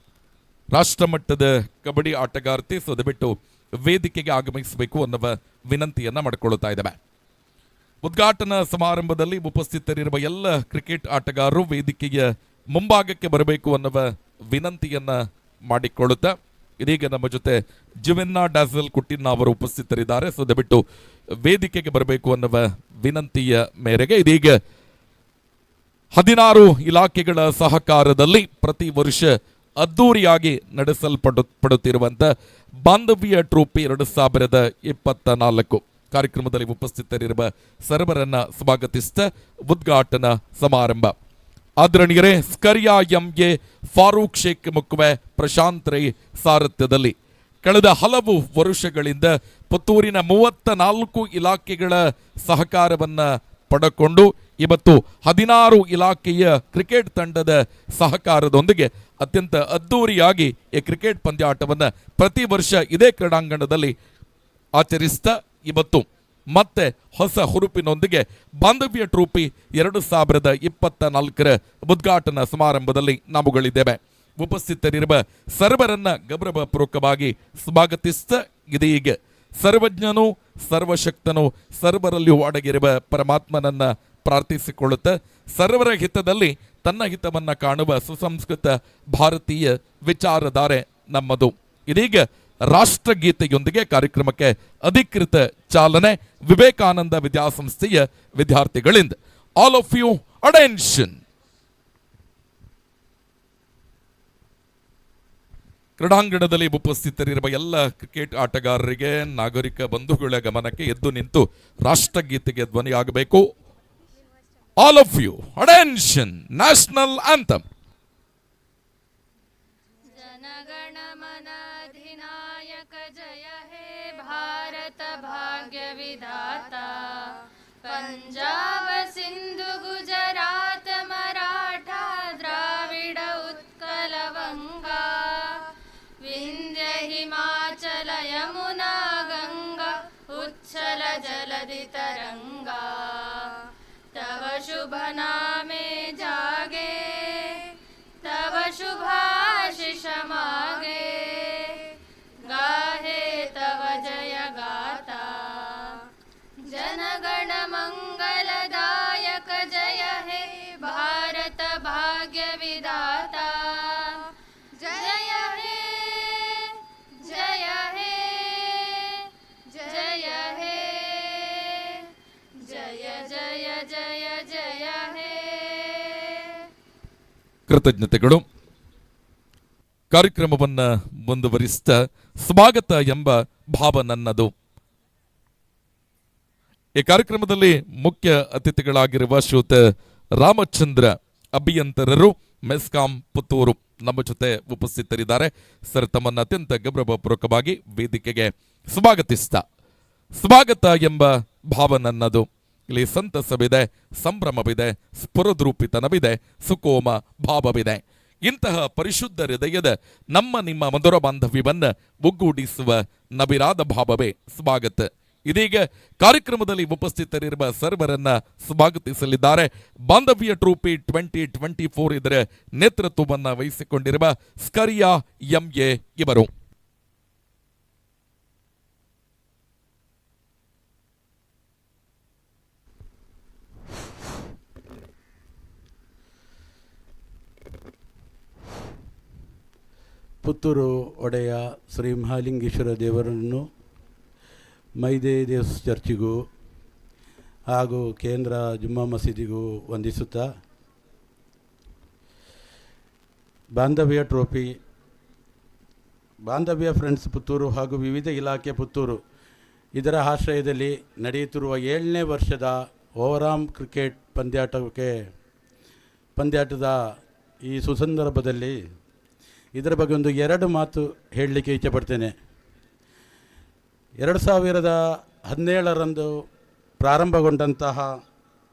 ರಾಷ್ಟ್ರಮಟ್ಟದ ಕಬಡ್ಡಿ ಆಟಗಾರ್ತಿ, ಸೊ ದಯವಿಟ್ಟು ವೇದಿಕೆಗೆ ಆಗಮಿಸಬೇಕು ಅನ್ನುವ ವಿನಂತಿಯನ್ನ ಮಾಡಿಕೊಳ್ಳುತ್ತಾ ಇದ್ದೇವೆ. ಉದ್ಘಾಟನಾ ಸಮಾರಂಭದಲ್ಲಿ ಉಪಸ್ಥಿತರಿರುವ ಎಲ್ಲ ಕ್ರಿಕೆಟ್ ಆಟಗಾರರು ವೇದಿಕೆಯ ಮುಂಭಾಗಕ್ಕೆ ಬರಬೇಕು ಅನ್ನುವ ವಿನಂತಿಯನ್ನ ಮಾಡಿಕೊಳ್ಳುತ್ತಾ ಇದೀಗ ನಮ್ಮ ಜೊತೆ ಜುವೆನ್ನಾ ಡಾಸಲ್ ಕುಟಿನ್ ಅವರು ಉಪಸ್ಥಿತರಿದ್ದಾರೆ. ಸೊ ದಯವಿಟ್ಟು ವೇದಿಕೆಗೆ ಬರಬೇಕು ಅನ್ನುವ ವಿನಂತಿಯ ಮೇರೆಗೆ ಇದೀಗ 16 ಇಲಾಖೆಗಳ ಸಹಕಾರದಲ್ಲಿ ಪ್ರತಿ ವರ್ಷ ಅದ್ದೂರಿಯಾಗಿ ನಡೆಸಲ್ಪಡುತ್ತಿರುವಂತ ಬಾಂಧವ್ಯ ಟ್ರೋಫಿ 2024 ಕಾರ್ಯಕ್ರಮದಲ್ಲಿ ಉಪಸ್ಥಿತರಿರುವ ಸರ್ವರನ್ನ ಸ್ವಾಗತಿಸಿದ ಉದ್ಘಾಟನಾ ಸಮಾರಂಭ. ಆದರಣೀಯರೇ, ಸ್ಕರಿಯಾ ಎಂಎ, ಫಾರೂಕ್ ಶೇಖ್ ಮುಕ್ವೆ, ಪ್ರಶಾಂತ್ ರೈ ಸಾರಥ್ಯದಲ್ಲಿ ಕಳೆದ ಹಲವು ವರ್ಷಗಳಿಂದ ಪುತ್ತೂರಿನ 34 ಇಲಾಖೆಗಳ ಸಹಕಾರವನ್ನ ಪಡೆದುಕೊಂಡು ಇವತ್ತು 16 ಇಲಾಖೆಯ ಕ್ರಿಕೆಟ್ ತಂಡದ ಸಹಕಾರದೊಂದಿಗೆ ಅತ್ಯಂತ ಅದ್ದೂರಿಯಾಗಿ ಈ ಕ್ರಿಕೆಟ್ ಪಂದ್ಯಾಟವನ್ನು ಪ್ರತಿ ವರ್ಷ ಇದೇ ಕ್ರೀಡಾಂಗಣದಲ್ಲಿ ಆಚರಿಸ್ತಾ ಇವತ್ತು ಮತ್ತೆ ಹೊಸ ಹುರುಪಿನೊಂದಿಗೆ ಬಾಂಧವ್ಯ ಟ್ರೋಫಿ 2024ರ ಉದ್ಘಾಟನಾ ಸಮಾರಂಭದಲ್ಲಿ ನಾವುಗಳಿದ್ದೇವೆ. ಉಪಸ್ಥಿತರಿರುವ ಸರ್ವರನ್ನ ಗೌರವಪೂರ್ವಕವಾಗಿ ಸ್ವಾಗತಿಸ್ತಾ ಇದೀಗ ಸರ್ವಜ್ಞನು ಸರ್ವಶಕ್ತನು ಸರ್ವರಲ್ಲಿಯೂ ಅಡಗಿರುವ ಪರಮಾತ್ಮನನ್ನ ಪ್ರಾರ್ಥಿಸಿಕೊಳ್ಳುತ್ತಾ ಸರ್ವರ ಹಿತದಲ್ಲಿ ತನ್ನ ಹಿತವನ್ನ ಕಾಣುವ ಸುಸಂಸ್ಕೃತ ಭಾರತೀಯ ವಿಚಾರಧಾರೆ ನಮ್ಮದು. ಇದೀಗ ರಾಷ್ಟ್ರಗೀತೆಯೊಂದಿಗೆ ಕಾರ್ಯಕ್ರಮಕ್ಕೆ ಅಧಿಕೃತ ಚಾಲನೆ ವಿವೇಕಾನಂದ ವಿದ್ಯಾಸಂಸ್ಥೆಯ ವಿದ್ಯಾರ್ಥಿಗಳಿಂದ. All of you attention. ಕ್ರೀಡಾಂಗಣದಲ್ಲಿ ಉಪಸ್ಥಿತರಿರುವ ಎಲ್ಲ ಕ್ರಿಕೆಟ್ ಆಟಗಾರರಿಗೆ, ನಾಗರಿಕ ಬಂಧುಗಳ ಗಮನಕ್ಕೆ ಎದ್ದು ನಿಂತು ರಾಷ್ಟ್ರಗೀತೆಗೆ ಧ್ವನಿಯಾಗಬೇಕು. All of you attention. National anthem. ಜನಗಣ ಮನ ಅಧಿನಾಯಕ ಜಯ ಹೇ ಭಾರತ ಭಾಗ್ಯ ವಿಧಾತ, ಪಂಜಾಬ ಸಿಂಧು ಗುಜರಾತ ಮರಾಠ ದ್ರಾವಿಡ ಉತ್ಕಲ ವಂಗಾ, ವಿಂಧ್ಯ ಹಿಮಾಚಲ ಯಮುನಾ ಗಂಗಾ ಉಚ್ಛಲ ಜಲಧಿ ತರಂಗಾ, तव शुभ नामे जागे तव शुभाशिष मागे, गाहे तव जय गाता जनगण मंगलदायक जय हे भारत भाग्य विधाता, जय हे जय हे जय हे जय जय जय जय हे. ಕೃತಜ್ಞತೆಗಳು. ಕಾರ್ಯಕ್ರಮವನ್ನ ಮುಂದುವರಿಸಿದ ಸ್ವಾಗತ ಎಂಬ ಭಾವ ನನ್ನದು. ಈ ಕಾರ್ಯಕ್ರಮದಲ್ಲಿ ಮುಖ್ಯ ಅತಿಥಿಗಳಾಗಿರುವ ಶ್ರೀಯುತ ರಾಮಚಂದ್ರ ಅಭಿಯಂತರರು ಮೆಸ್ಕಾಂ ಪುತ್ತೂರು ನಮ್ಮ ಜೊತೆ ಉಪಸ್ಥಿತರಿದ್ದಾರೆ. ಸರ್, ತಮ್ಮನ್ನ ಅತ್ಯಂತ ಗೌರವಪೂರ್ವಕವಾಗಿ ವೇದಿಕೆಗೆ ಸ್ವಾಗತ ಎಂಬ ಭಾವ ನನ್ನದು. ಇಲ್ಲಿ ಸಂತಸವಿದೆ, ಸಂಭ್ರಮವಿದೆ, ಸ್ಫುರದ್ರೂಪಿತನವಿದೆ, ಸುಕೋಮ ಭಾವವಿದೆ. ಇಂತಹ ಪರಿಶುದ್ಧ ಹೃದಯದ ನಿಮ್ಮ ಮಧುರ ಬಾಂಧವ್ಯವನ್ನ ಒಗ್ಗೂಡಿಸುವ ನವಿರಾದ ಭಾವವೇ ಸ್ವಾಗತ. ಇದೀಗ ಕಾರ್ಯಕ್ರಮದಲ್ಲಿ ಉಪಸ್ಥಿತರಿರುವ ಸರ್ವರನ್ನ ಸ್ವಾಗತಿಸಲಿದ್ದಾರೆ ಬಾಂಧವ್ಯ ಟ್ರೋಫಿ 2024 ಇದರ ನೇತೃತ್ವವನ್ನು ವಹಿಸಿಕೊಂಡಿರುವ 𝐬𝐶𝐜 ಇವರು. ಪುತ್ತೂರು ಒಡೆಯ ಶ್ರೀ ಮಹಾಲಿಂಗೇಶ್ವರ ದೇವರನ್ನು ಮೈದೆ ದೇವಸ್ ಚರ್ಚಿಗೂ ಹಾಗೂ ಕೇಂದ್ರ ಜುಮ್ಮಾ ಮಸೀದಿಗೂ ವಂದಿಸುತ್ತಾ, ಬಾಂಧವ್ಯ ಟ್ರೋಫಿ, ಬಾಂಧವ್ಯ ಫ್ರೆಂಡ್ಸ್ ಪುತ್ತೂರು ಹಾಗೂ ವಿವಿಧ ಇಲಾಖೆ ಪುತ್ತೂರು ಇದರ ಆಶ್ರಯದಲ್ಲಿ ನಡೆಯುತ್ತಿರುವ 7ನೇ ವರ್ಷದ ಓವರಾಮ್ ಕ್ರಿಕೆಟ್ ಪಂದ್ಯಾಟದ ಈ ಸುಸಂದರ್ಭದಲ್ಲಿ ಇದರ ಬಗ್ಗೆ ಒಂದು 2 ಮಾತು ಹೇಳಲಿಕ್ಕೆ ಇಚ್ಛೆಪಡ್ತೇನೆ. 2017ರಂದು ಪ್ರಾರಂಭಗೊಂಡಂತಹ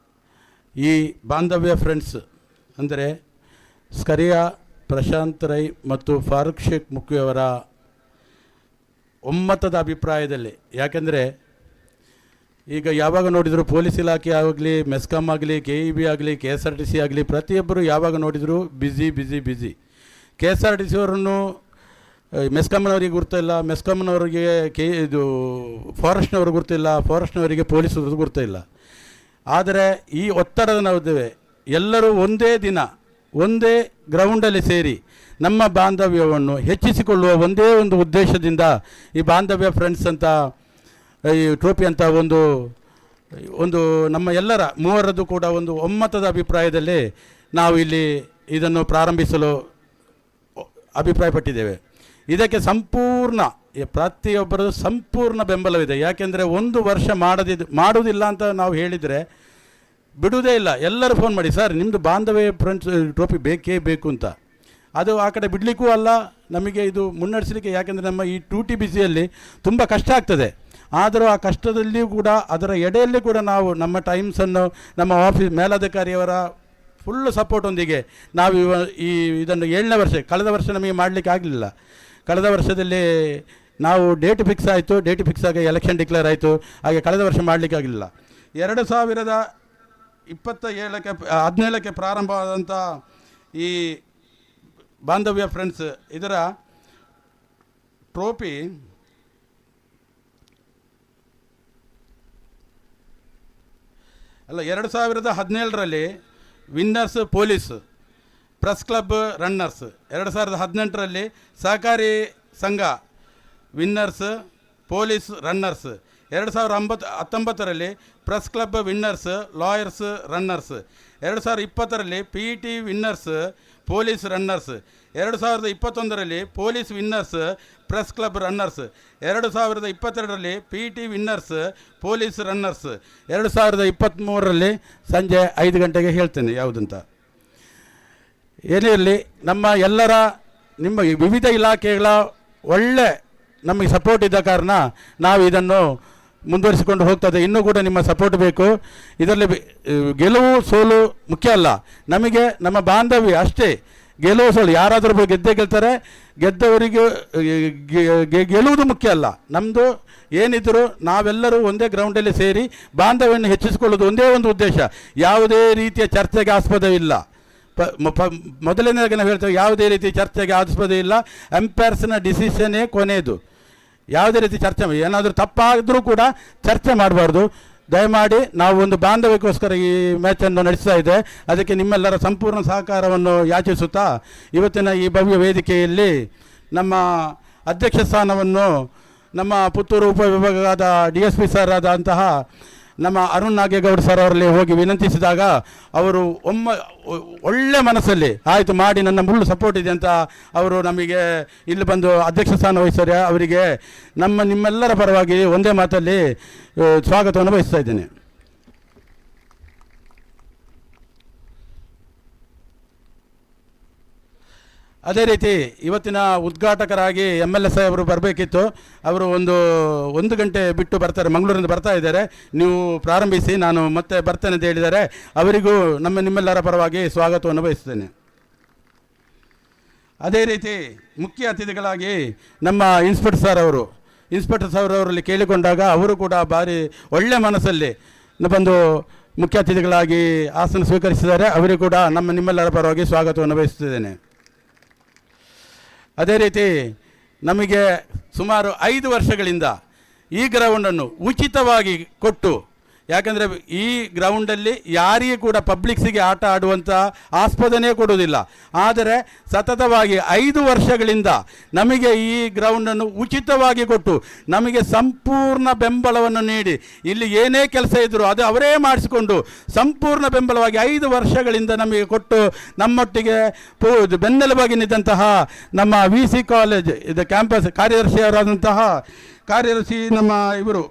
ಈ ಬಾಂಧವ್ಯ ಫ್ರೆಂಡ್ಸ್ ಅಂದರೆ ಸ್ಕರಿಯಾ, ಪ್ರಶಾಂತ್ ರೈ ಮತ್ತು ಫಾರೂಕ್ ಶೇಖ್ ಮುಖ್ಯವರ ಒಮ್ಮತದ ಅಭಿಪ್ರಾಯದಲ್ಲಿ, ಯಾಕೆಂದರೆ ಈಗ ಯಾವಾಗ ನೋಡಿದರೂ ಪೊಲೀಸ್ ಇಲಾಖೆ ಆಗಲಿ, ಮೆಸ್ಕಾಂ ಆಗಲಿ, KEB ಆಗಲಿ, KSRTC ಆಗಲಿ, ಪ್ರತಿಯೊಬ್ಬರು ಯಾವಾಗ ನೋಡಿದರೂ ಬ್ಯುಸಿ. KSRTC ಅವರನ್ನು ಮೆಸ್ಕಾಂನವರಿಗೆ ಗುರ್ತಿಲ್ಲ, ಮೆಸ್ಕಾಂನವರಿಗೆ ಇದು ಫಾರೆಸ್ಟ್ನವ್ರಿಗೆ ಗುರ್ತಿಲ್ಲ, ಫಾರೆಸ್ಟ್ನವರಿಗೆ ಪೊಲೀಸರು ಗುರ್ತಿಲ್ಲ. ಆದರೆ ಈ ಒತ್ತಡದ ನಡುವೆ ಎಲ್ಲರೂ ಒಂದೇ ದಿನ ಒಂದೇ ಗ್ರೌಂಡಲ್ಲಿ ಸೇರಿ ನಮ್ಮ ಬಾಂಧವ್ಯವನ್ನು ಹೆಚ್ಚಿಸಿಕೊಳ್ಳುವ ಒಂದೇ ಒಂದು ಉದ್ದೇಶದಿಂದ ಈ ಬಾಂಧವ್ಯ ಫ್ರೆಂಡ್ಸ್ ಅಂತ ಈ ಟ್ರೋಫಿ ಅಂತ ಒಂದು ನಮ್ಮ ಎಲ್ಲರ ಮೂವರದ್ದು ಕೂಡ ಒಂದು ಒಮ್ಮತದ ಅಭಿಪ್ರಾಯದಲ್ಲಿ ನಾವು ಇಲ್ಲಿ ಇದನ್ನು ಪ್ರಾರಂಭಿಸಲು ಅಭಿಪ್ರಾಯಪಟ್ಟಿದ್ದೇವೆ. ಇದಕ್ಕೆ ಪ್ರತಿಯೊಬ್ಬರದ್ದು ಸಂಪೂರ್ಣ ಬೆಂಬಲವಿದೆ. ಯಾಕೆಂದರೆ 1 ವರ್ಷ ಮಾಡುವುದಿಲ್ಲ ಅಂತ ನಾವು ಹೇಳಿದರೆ ಬಿಡುವುದೇ ಇಲ್ಲ. ಎಲ್ಲರೂ ಫೋನ್ ಮಾಡಿ, ಸರ್ ನಿಮ್ಮದು ಬಾಂಧವ್ಯ ಫ್ರೆಂಡ್ಸ್ ಟ್ರೋಫಿ ಬೇಕೇ ಬೇಕು ಅಂತ. ಅದು ಆ ಕಡೆ ಬಿಡಲಿಕ್ಕೂ ಅಲ್ಲ, ನಮಗೆ ಇದು ಮುನ್ನಡೆಸಲಿಕ್ಕೆ. ಯಾಕೆಂದರೆ ನಮ್ಮ ಈ 2T ಬಿಸಿಯಲ್ಲಿ ತುಂಬ ಕಷ್ಟ ಆಗ್ತದೆ. ಆದರೂ ಆ ಕಷ್ಟದಲ್ಲಿಯೂ ಕೂಡ, ಅದರ ಎಡೆಯಲ್ಲಿ ಕೂಡ ನಾವು ನಮ್ಮ ಟೈಮ್ಸನ್ನು ನಮ್ಮ ಆಫೀಸ್ ಮೇಲಾಧಿಕಾರಿಯವರ ಫುಲ್ಲು ಸಪೋರ್ಟೊಂದಿಗೆ ನಾವು ಇದನ್ನು 7ನೇ ವರ್ಷ, ಕಳೆದ ವರ್ಷ ನಮಗೆ ಮಾಡಲಿಕ್ಕೆ ಆಗಲಿಲ್ಲ. ಕಳೆದ ವರ್ಷದಲ್ಲಿ ನಾವು ಡೇಟ್ ಫಿಕ್ಸ್ ಆಯಿತು, ಡೇಟ್ ಫಿಕ್ಸ್ ಆಗಿ ಎಲೆಕ್ಷನ್ ಡಿಕ್ಲೇರ್ ಆಯಿತು. ಹಾಗೆ ಕಳೆದ ವರ್ಷ ಮಾಡಲಿಕ್ಕೆ ಆಗಲಿಲ್ಲ. 2017ಕ್ಕೆ ಪ್ರಾರಂಭವಾದಂಥ ಈ ಬಾಂಧವ್ಯ ಫ್ರೆಂಡ್ಸ್ ಇದರ ಟ್ರೋಫಿ ಅಲ್ಲ, 2017ರಲ್ಲಿ winners police press club runners, 2018ರಲ್ಲಿ ಸಹಕಾರಿ ಸಂಘ ವಿನ್ನರ್ಸ್ ಪೊಲೀಸ್ ರನ್ನರ್ಸ್, 2019ರಲ್ಲಿ press club winners lawyers runners, 2020ರಲ್ಲಿ PET ವಿನ್ನರ್ಸ್ ಪೊಲೀಸ್ ರನ್ನರ್ಸ್, 2021ರಲ್ಲಿ police winners press club runners, 2022ರಲ್ಲಿ PET ವಿನ್ನರ್ಸ್ ಪೊಲೀಸ್ ರನ್ನರ್ಸ್, 2023ರಲ್ಲಿ ಸಂಜೆ 5 ಗಂಟೆಗೆ ಹೇಳ್ತೇನೆ ಯಾವುದಂತ. ಏನೇ ಇರಲಿ, ನಮ್ಮ ಎಲ್ಲರ ನಿಮ್ಮ ವಿವಿಧ ಇಲಾಖೆಗಳ ಒಳ್ಳೆ ನಮಗೆ ಸಪೋರ್ಟ್ ಇದ್ದ ಕಾರಣ ನಾವು ಇದನ್ನು ಮುಂದುವರಿಸಿಕೊಂಡು ಹೋಗ್ತದೆ. ಇನ್ನೂ ಕೂಡ ನಿಮ್ಮ ಸಪೋರ್ಟ್ ಬೇಕು. ಇದರಲ್ಲಿ ಗೆಲುವು ಸೋಲು ಮುಖ್ಯ ಅಲ್ಲ, ನಮಗೆ ನಮ್ಮ ಬಾಂಧವ್ಯ ಅಷ್ಟೇ. ಗೆಲುವು ಸೋಲು ಯಾರಾದರೂ ಗೆದ್ದೇ ಗೆಲ್ತಾರೆ, ಗೆದ್ದವರಿಗೆ ಗೆಲ್ಲುವುದು ಮುಖ್ಯ ಅಲ್ಲ. ನಮ್ಮದು ಏನಿದ್ದರೂ ನಾವೆಲ್ಲರೂ ಒಂದೇ ಗ್ರೌಂಡಲ್ಲಿ ಸೇರಿ ಬಾಂಧವ್ಯವನ್ನು ಹೆಚ್ಚಿಸಿಕೊಳ್ಳೋದು ಒಂದೇ ಒಂದು ಉದ್ದೇಶ. ಯಾವುದೇ ರೀತಿಯ ಚರ್ಚೆಗೆ ಆಸ್ಪದವಿಲ್ಲ. ಮೊದಲನೇದಾಗಿ ನಾವು ಹೇಳ್ತೇವೆ, ಯಾವುದೇ ರೀತಿ ಚರ್ಚೆಗೆ ಆಸ್ಪದ ಇಲ್ಲ. ಎಂಪೈರ್ಸ್ನ ಡಿಸಿಷನ್ನೇ ಕೊನೆಯದು. ಯಾವುದೇ ರೀತಿ ಚರ್ಚೆ, ಏನಾದರೂ ತಪ್ಪಾದರೂ ಕೂಡ ಚರ್ಚೆ ಮಾಡಬಾರ್ದು. ದಯಮಾಡಿ ನಾವು ಒಂದು ಬಾಂಧವ್ಯಕ್ಕೋಸ್ಕರ ಈ ಮ್ಯಾಚನ್ನು ನಡೆಸ್ತಾ ಇದೆ. ಅದಕ್ಕೆ ನಿಮ್ಮೆಲ್ಲರ ಸಂಪೂರ್ಣ ಸಹಕಾರವನ್ನು ಯಾಚಿಸುತ್ತಾ ಇವತ್ತಿನ ಈ ಭವ್ಯ ವೇದಿಕೆಯಲ್ಲಿ ನಮ್ಮ ಅಧ್ಯಕ್ಷ ಸ್ಥಾನವನ್ನು ನಮ್ಮ ಪುತ್ತೂರು ಉಪವಿಭಾಗದ DSP ಸರ್ ಆದಂತಹ ನಮ್ಮ ಅರುಣ್ ನಾಗೇಗೌಡ ಸರ್ ಅವರಲ್ಲಿ ಹೋಗಿ ವಿನಂತಿಸಿದಾಗ ಅವರು ಒಳ್ಳೆ ಮನಸ್ಸಲ್ಲಿ ಆಯಿತು ಮಾಡಿ, ನನ್ನ ಮುಳ್ಳು ಸಪೋರ್ಟ್ ಇದೆ ಅಂತ ಅವರು ನಮಗೆ ಇಲ್ಲಿ ಬಂದು ಅಧ್ಯಕ್ಷ ಸ್ಥಾನ ವಹಿಸ್ತಾರೆ. ಅವರಿಗೆ ನಿಮ್ಮೆಲ್ಲರ ಪರವಾಗಿ ಒಂದೇ ಮಾತಲ್ಲಿ ಸ್ವಾಗತವನ್ನು ವಹಿಸ್ತಾ ಇದ್ದೇನೆ. ಅದೇ ರೀತಿ ಇವತ್ತಿನ ಉದ್ಘಾಟಕರಾಗಿ MLA ಸಾಹೇಬರು ಬರಬೇಕಿತ್ತು. ಅವರು ಒಂದು ಗಂಟೆ ಬಿಟ್ಟು ಬರ್ತಾರೆ, ಮಂಗಳೂರಿಂದ ಬರ್ತಾ ಇದ್ದಾರೆ. ನೀವು ಪ್ರಾರಂಭಿಸಿ, ನಾನು ಮತ್ತೆ ಬರ್ತೇನೆ ಅಂತ ಹೇಳಿದ್ದಾರೆ. ಅವರಿಗೂ ನಿಮ್ಮೆಲ್ಲರ ಪರವಾಗಿ ಸ್ವಾಗತವನ್ನು ಬಯಸ್ತೇನೆ. ಅದೇ ರೀತಿ ಮುಖ್ಯ ಅತಿಥಿಗಳಾಗಿ ನಮ್ಮ ಇನ್ಸ್ಪೆಕ್ಟರ್ ಸರ್ ಅವರಲ್ಲಿ ಕೇಳಿಕೊಂಡಾಗ ಅವರು ಕೂಡ ಭಾರಿ ಒಳ್ಳೆ ಮನಸ್ಸಲ್ಲಿ ಬಂದು ಮುಖ್ಯ ಅತಿಥಿಗಳಾಗಿ ಆಸನ ಸ್ವೀಕರಿಸಿದ್ದಾರೆ. ಅವರಿಗೂ ಕೂಡ ನಿಮ್ಮೆಲ್ಲರ ಪರವಾಗಿ ಸ್ವಾಗತವನ್ನು ಬಯಸುತ್ತಿದ್ದೇನೆ. ಅದೇ ರೀತಿ ನಮಗೆ ಸುಮಾರು 5 ವರ್ಷಗಳಿಂದ ಈ ಗ್ರೌಂಡನ್ನು ಉಚಿತವಾಗಿ ಕೊಟ್ಟು, ಯಾಕಂದರೆ ಈ ಗ್ರೌಂಡಲ್ಲಿ ಯಾರಿಗೂ ಕೂಡ ಪಬ್ಲಿಕ್ಸಿಗೆ ಆಟ ಆಡುವಂಥ ಆಸ್ಪದನೇ ಕೊಡುವುದಿಲ್ಲ. ಆದರೆ ಸತತವಾಗಿ 5 ವರ್ಷಗಳಿಂದ ನಮಗೆ ಈ ಗ್ರೌಂಡನ್ನು ಉಚಿತವಾಗಿ ಕೊಟ್ಟು ನಮಗೆ ಸಂಪೂರ್ಣ ಬೆಂಬಲವನ್ನು ನೀಡಿ, ಇಲ್ಲಿ ಏನೇ ಕೆಲಸ ಇದ್ದರೂ ಅದು ಅವರೇ ಮಾಡಿಸಿಕೊಂಡು ಸಂಪೂರ್ಣ ಬೆಂಬಲವಾಗಿ 5 ವರ್ಷಗಳಿಂದ ನಮಗೆ ಕೊಟ್ಟು ನಮ್ಮೊಟ್ಟಿಗೆ ಬೆನ್ನೆಲುಬಾಗಿ ನಿಂತಹ ನಮ್ಮ VC ಕಾಲೇಜ್ ಇದು ಕ್ಯಾಂಪಸ್ ಕಾರ್ಯದರ್ಶಿ ನಮ್ಮ ಇವರು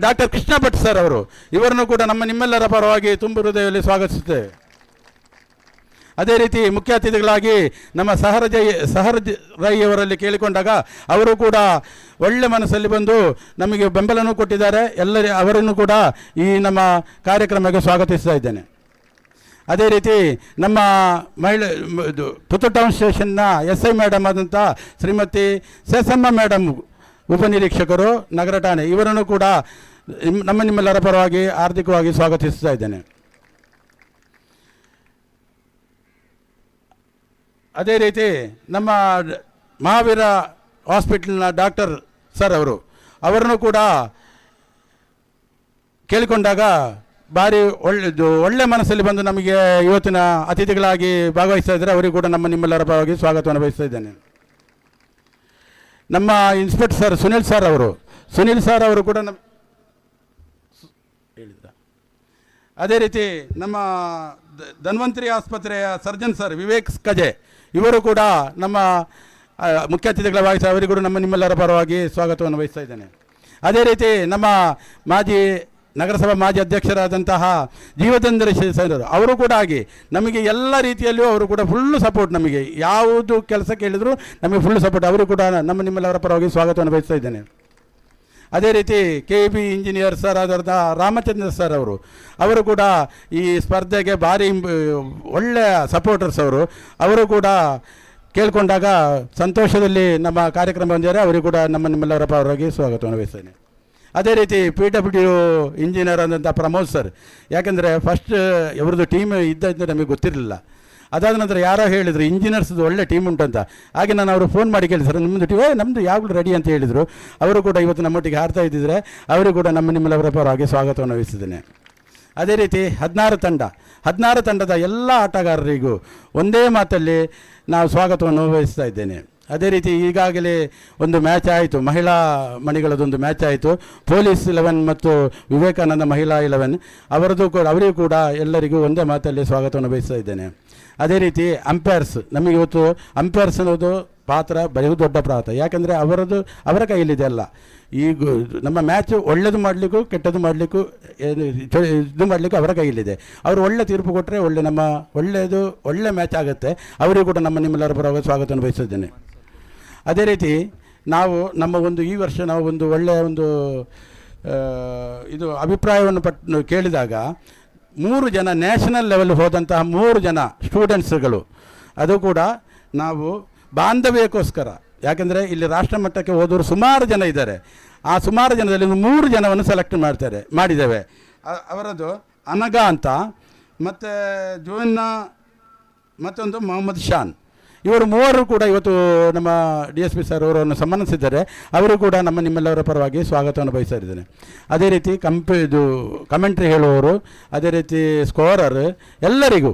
ಡಾಕ್ಟರ್ ಕೃಷ್ಣ ಭಟ್ ಸರ್ ಅವರು, ಇವರನ್ನು ಕೂಡ ನಿಮ್ಮೆಲ್ಲರ ಪರವಾಗಿ ತುಂಬ ಹೃದಯದಲ್ಲಿ ಸ್ವಾಗತಿಸುತ್ತೇವೆ. ಅದೇ ರೀತಿ ಮುಖ್ಯ ಅತಿಥಿಗಳಾಗಿ ನಮ್ಮ ಸಹರಜ್ ರೈ ಅವರಲ್ಲಿ ಕೇಳಿಕೊಂಡಾಗ ಅವರು ಕೂಡ ಒಳ್ಳೆ ಮನಸ್ಸಲ್ಲಿ ಬಂದು ನಮಗೆ ಬೆಂಬಲನೂ ಕೊಟ್ಟಿದ್ದಾರೆ. ಅವರನ್ನು ಕೂಡ ಈ ನಮ್ಮ ಕಾರ್ಯಕ್ರಮಕ್ಕೆ ಸ್ವಾಗತಿಸ್ತಾ ಇದ್ದೇನೆ. ಅದೇ ರೀತಿ ನಮ್ಮ ಪುತ್ತೂರು ಟೌನ್ ಸ್ಟೇಷನ್ನ SI ಮೇಡಮ್ ಆದಂಥ ಶ್ರೀಮತಿ ಸೇಸಮ್ಮ ಮೇಡಮ್, ಉಪನಿರೀಕ್ಷಕರು ನಗರ ಠಾಣೆ, ಇವರನ್ನು ಕೂಡ ನಿಮ್ಮೆಲ್ಲರ ಪರವಾಗಿ ಆರ್ಥಿಕವಾಗಿ ಸ್ವಾಗತಿಸ್ತಾ ಇದ್ದೇನೆ. ಅದೇ ರೀತಿ ನಮ್ಮ ಮಹಾವೀರ ಹಾಸ್ಪಿಟಲ್ನ ಡಾಕ್ಟರ್ ಸರ್ ಅವರನ್ನು ಕೂಡ ಕೇಳಿಕೊಂಡಾಗ ಭಾರಿ ಒಳ್ಳೆ ಮನಸ್ಸಲ್ಲಿ ಬಂದು ನಮಗೆ ಇವತ್ತಿನ ಅತಿಥಿಗಳಾಗಿ ಭಾಗವಹಿಸ್ತಾ ಇದ್ದಾರೆ. ಅವರಿಗೂ ಕೂಡ ನಿಮ್ಮೆಲ್ಲರ ಪರವಾಗಿ ಸ್ವಾಗತವನ್ನು ಬಯಸ್ತಾ ಇದ್ದೇನೆ. ನಮ್ಮ ಇನ್ಸ್ಪೆಕ್ಟರ್ ಸರ್ ಸುನಿಲ್ ಸರ್ ಅವರು ಕೂಡ ಹೇಳಿದ. ಅದೇ ರೀತಿ ನಮ್ಮ ಧನ್ವಂತರಿ ಆಸ್ಪತ್ರೆಯ ಸರ್ಜನ್ ಸರ್ 𝐒𝐿 ಇವರು ಕೂಡ ನಮ್ಮ ಮುಖ್ಯ ಅತಿಥಿಗಳ ಭಾಗವಹಿಸಿ, ಅವರಿಗೂ ಕೂಡ ನಿಮ್ಮೆಲ್ಲರ ಪರವಾಗಿ ಸ್ವಾಗತವನ್ನು ವಹಿಸ್ತಾ ಇದ್ದೇನೆ. ಅದೇ ರೀತಿ ನಮ್ಮ ನಗರಸಭಾ ಮಾಜಿ ಅಧ್ಯಕ್ಷರಾದಂತಹ ಜೀವಚಂದ್ರ ಸರ್ ಅವರು ಕೂಡ ಆಗಿ ನಮಗೆ ಎಲ್ಲ ರೀತಿಯಲ್ಲೂ ಅವರು ಕೂಡ ಫುಲ್ಲು ಸಪೋರ್ಟ್, ನಮಗೆ ಯಾವುದು ಕೆಲಸ ಕೇಳಿದ್ರು ನಮಗೆ ಫುಲ್ಲು ಸಪೋರ್ಟ್. ಅವರು ಕೂಡ ನಿಮ್ಮೆಲ್ಲರ ಪರವಾಗಿ ಸ್ವಾಗತವನ್ನು ಬಯಸ್ತಾ ಇದ್ದೇನೆ. ಅದೇ ರೀತಿ KB ಇಂಜಿನಿಯರ್ ಸರ್ ಆದಂಥ ರಾಮಚಂದ್ರ ಸರ್ ಅವರು ಕೂಡ ಈ ಸ್ಪರ್ಧೆಗೆ ಭಾರಿ ಒಳ್ಳೆಯ ಸಪೋರ್ಟರ್ಸ್. ಅವರು ಕೂಡ ಕೇಳಿಕೊಂಡಾಗ ಸಂತೋಷದಲ್ಲಿ ನಮ್ಮ ಕಾರ್ಯಕ್ರಮ ಬಂದಿದ್ದಾರೆ. ಅವರಿಗೂ ಕೂಡ ನಿಮ್ಮೆಲ್ಲರ ಪರವಾಗಿ ಸ್ವಾಗತವನ್ನು ಬಯಸ್ತೇನೆ. ಅದೇ ರೀತಿ PW ಇಂಜಿನಿಯರ್ ಆದಂಥ ಪ್ರಮೋದ್ ಸರ್, ಯಾಕೆಂದರೆ ಫಸ್ಟ್ ಇವ್ರದ್ದು ಟೀಮ್ ಇದ್ದಂತೆ ನಮಗೆ ಗೊತ್ತಿರಲಿಲ್ಲ. ಅದಾದ ನಂತರ ಯಾರೋ ಹೇಳಿದರು ಇಂಜಿನಿಯರ್ಸ್ದು ಒಳ್ಳೆ ಟೀಮ್ ಉಂಟಂತ. ಹಾಗೆ ನಾನು ಅವರು ಫೋನ್ ಮಾಡಿ ಕೇಳಿ, ಸರ್ ನಿಮ್ಮದು ನಮ್ಮದು ಯಾವಾಗಲೂ ರೆಡಿ ಅಂತ ಹೇಳಿದರು. ಅವರು ಕೂಡ ಇವತ್ತು ನಮ್ಮೊಟ್ಟಿಗೆ ಆಡ್ತಾ ಇದ್ದಿದ್ದಾರೆ. ಅವರು ಕೂಡ ನಿಮ್ಮೆಲ್ಲರ ಪರವಾಗಿ ಸ್ವಾಗತವನ್ನು ವಹಿಸಿದ್ದೇನೆ. ಅದೇ ರೀತಿ 16 ತಂಡದ ಎಲ್ಲ ಆಟಗಾರರಿಗೂ ಒಂದೇ ಮಾತಲ್ಲಿ ನಾವು ಸ್ವಾಗತವನ್ನು ವಹಿಸ್ತಾ ಇದ್ದೇನೆ. ಅದೇ ರೀತಿ ಈಗಾಗಲೇ ಒಂದು ಮ್ಯಾಚ್ ಆಯಿತು, ಮಹಿಳಾ ಮಣಿಗಳದೊಂದು ಮ್ಯಾಚ್ ಆಯಿತು. ಪೊಲೀಸ್ 11 ಮತ್ತು ವಿವೇಕಾನಂದ ಮಹಿಳಾ 11 ಅವರಿಗೂ ಕೂಡ ಎಲ್ಲರಿಗೂ ಒಂದೇ ಮಾತಲ್ಲಿ ಸ್ವಾಗತವನ್ನು ಬಯಸ್ತಾ ಇದ್ದೇನೆ. ಅದೇ ರೀತಿ ಅಂಪೈರ್ಸ್, ನಮಗೆ ಇವತ್ತು ಅಂಪೈರ್ಸ್ ಅನ್ನೋದು ಪಾತ್ರ ಬಹು ದೊಡ್ಡ ಪಾತ್ರ. ಯಾಕಂದರೆ ಅವರ ಕೈಯಲ್ಲಿದೆ ಅಲ್ಲ. ಈಗ ನಮ್ಮ ಮ್ಯಾಚ್ ಒಳ್ಳೆಯದು ಮಾಡಲಿಕ್ಕೂ ಕೆಟ್ಟದ್ದು ಮಾಡಲಿಕ್ಕೂ ಇದು ಮಾಡಲಿಕ್ಕೂ ಅವರ ಕೈಯಲ್ಲಿದೆ. ಅವರು ಒಳ್ಳೆ ತೀರ್ಪು ಕೊಟ್ಟರೆ ಒಳ್ಳೆ ಮ್ಯಾಚ್ ಆಗುತ್ತೆ. ಅವರಿಗೂ ಕೂಡ ನಿಮ್ಮೆಲ್ಲರ ಪರವಾಗಿ ಸ್ವಾಗತವನ್ನು ಬಯಸಿದ್ದೇನೆ. ಅದೇ ರೀತಿ ಈ ವರ್ಷ ನಾವು ಒಳ್ಳೆಯ ಇದು ಅಭಿಪ್ರಾಯವನ್ನು ಕೇಳಿದಾಗ 3 ಜನ ನ್ಯಾಷನಲ್ ಲೆವೆಲ್ ಹೋದಂತಹ 3 ಜನ ಸ್ಟೂಡೆಂಟ್ಸ್ಗಳು, ಅದು ಕೂಡ ನಾವು ಬಾಂಧವ್ಯಕ್ಕೋಸ್ಕರ, ಯಾಕೆಂದರೆ ಇಲ್ಲಿ ರಾಷ್ಟ್ರ ಮಟ್ಟಕ್ಕೆ ಹೋದವರು ಸುಮಾರು ಜನ ಇದ್ದಾರೆ. ಆ ಸುಮಾರು ಜನದಲ್ಲಿ 3 ಜನವನ್ನು ಸೆಲೆಕ್ಟ್ ಮಾಡಿದ್ದೇವೆ. ಅವರದ್ದು ಅನಗ ಅಂತ, ಮತ್ತು ಜೋನ್ನ, ಮತ್ತೊಂದು ಮೊಹಮ್ಮದ್ ಶಾನ್. ಇವರು 3 ಕೂಡ ಇವತ್ತು ನಮ್ಮ DSP ಸರ್ ಅವರನ್ನು ಸನ್ಮಾನಿಸಿದ್ದಾರೆ. ಅವರು ಕೂಡ ನಿಮ್ಮೆಲ್ಲರ ಪರವಾಗಿ ಸ್ವಾಗತವನ್ನು ಬಯಸ್ತಾ ಇದ್ದೇನೆ. ಅದೇ ರೀತಿ ಕಮೆಂಟ್ರಿ ಹೇಳುವವರು, ಅದೇ ರೀತಿ ಸ್ಕೋರರ್, ಎಲ್ಲರಿಗೂ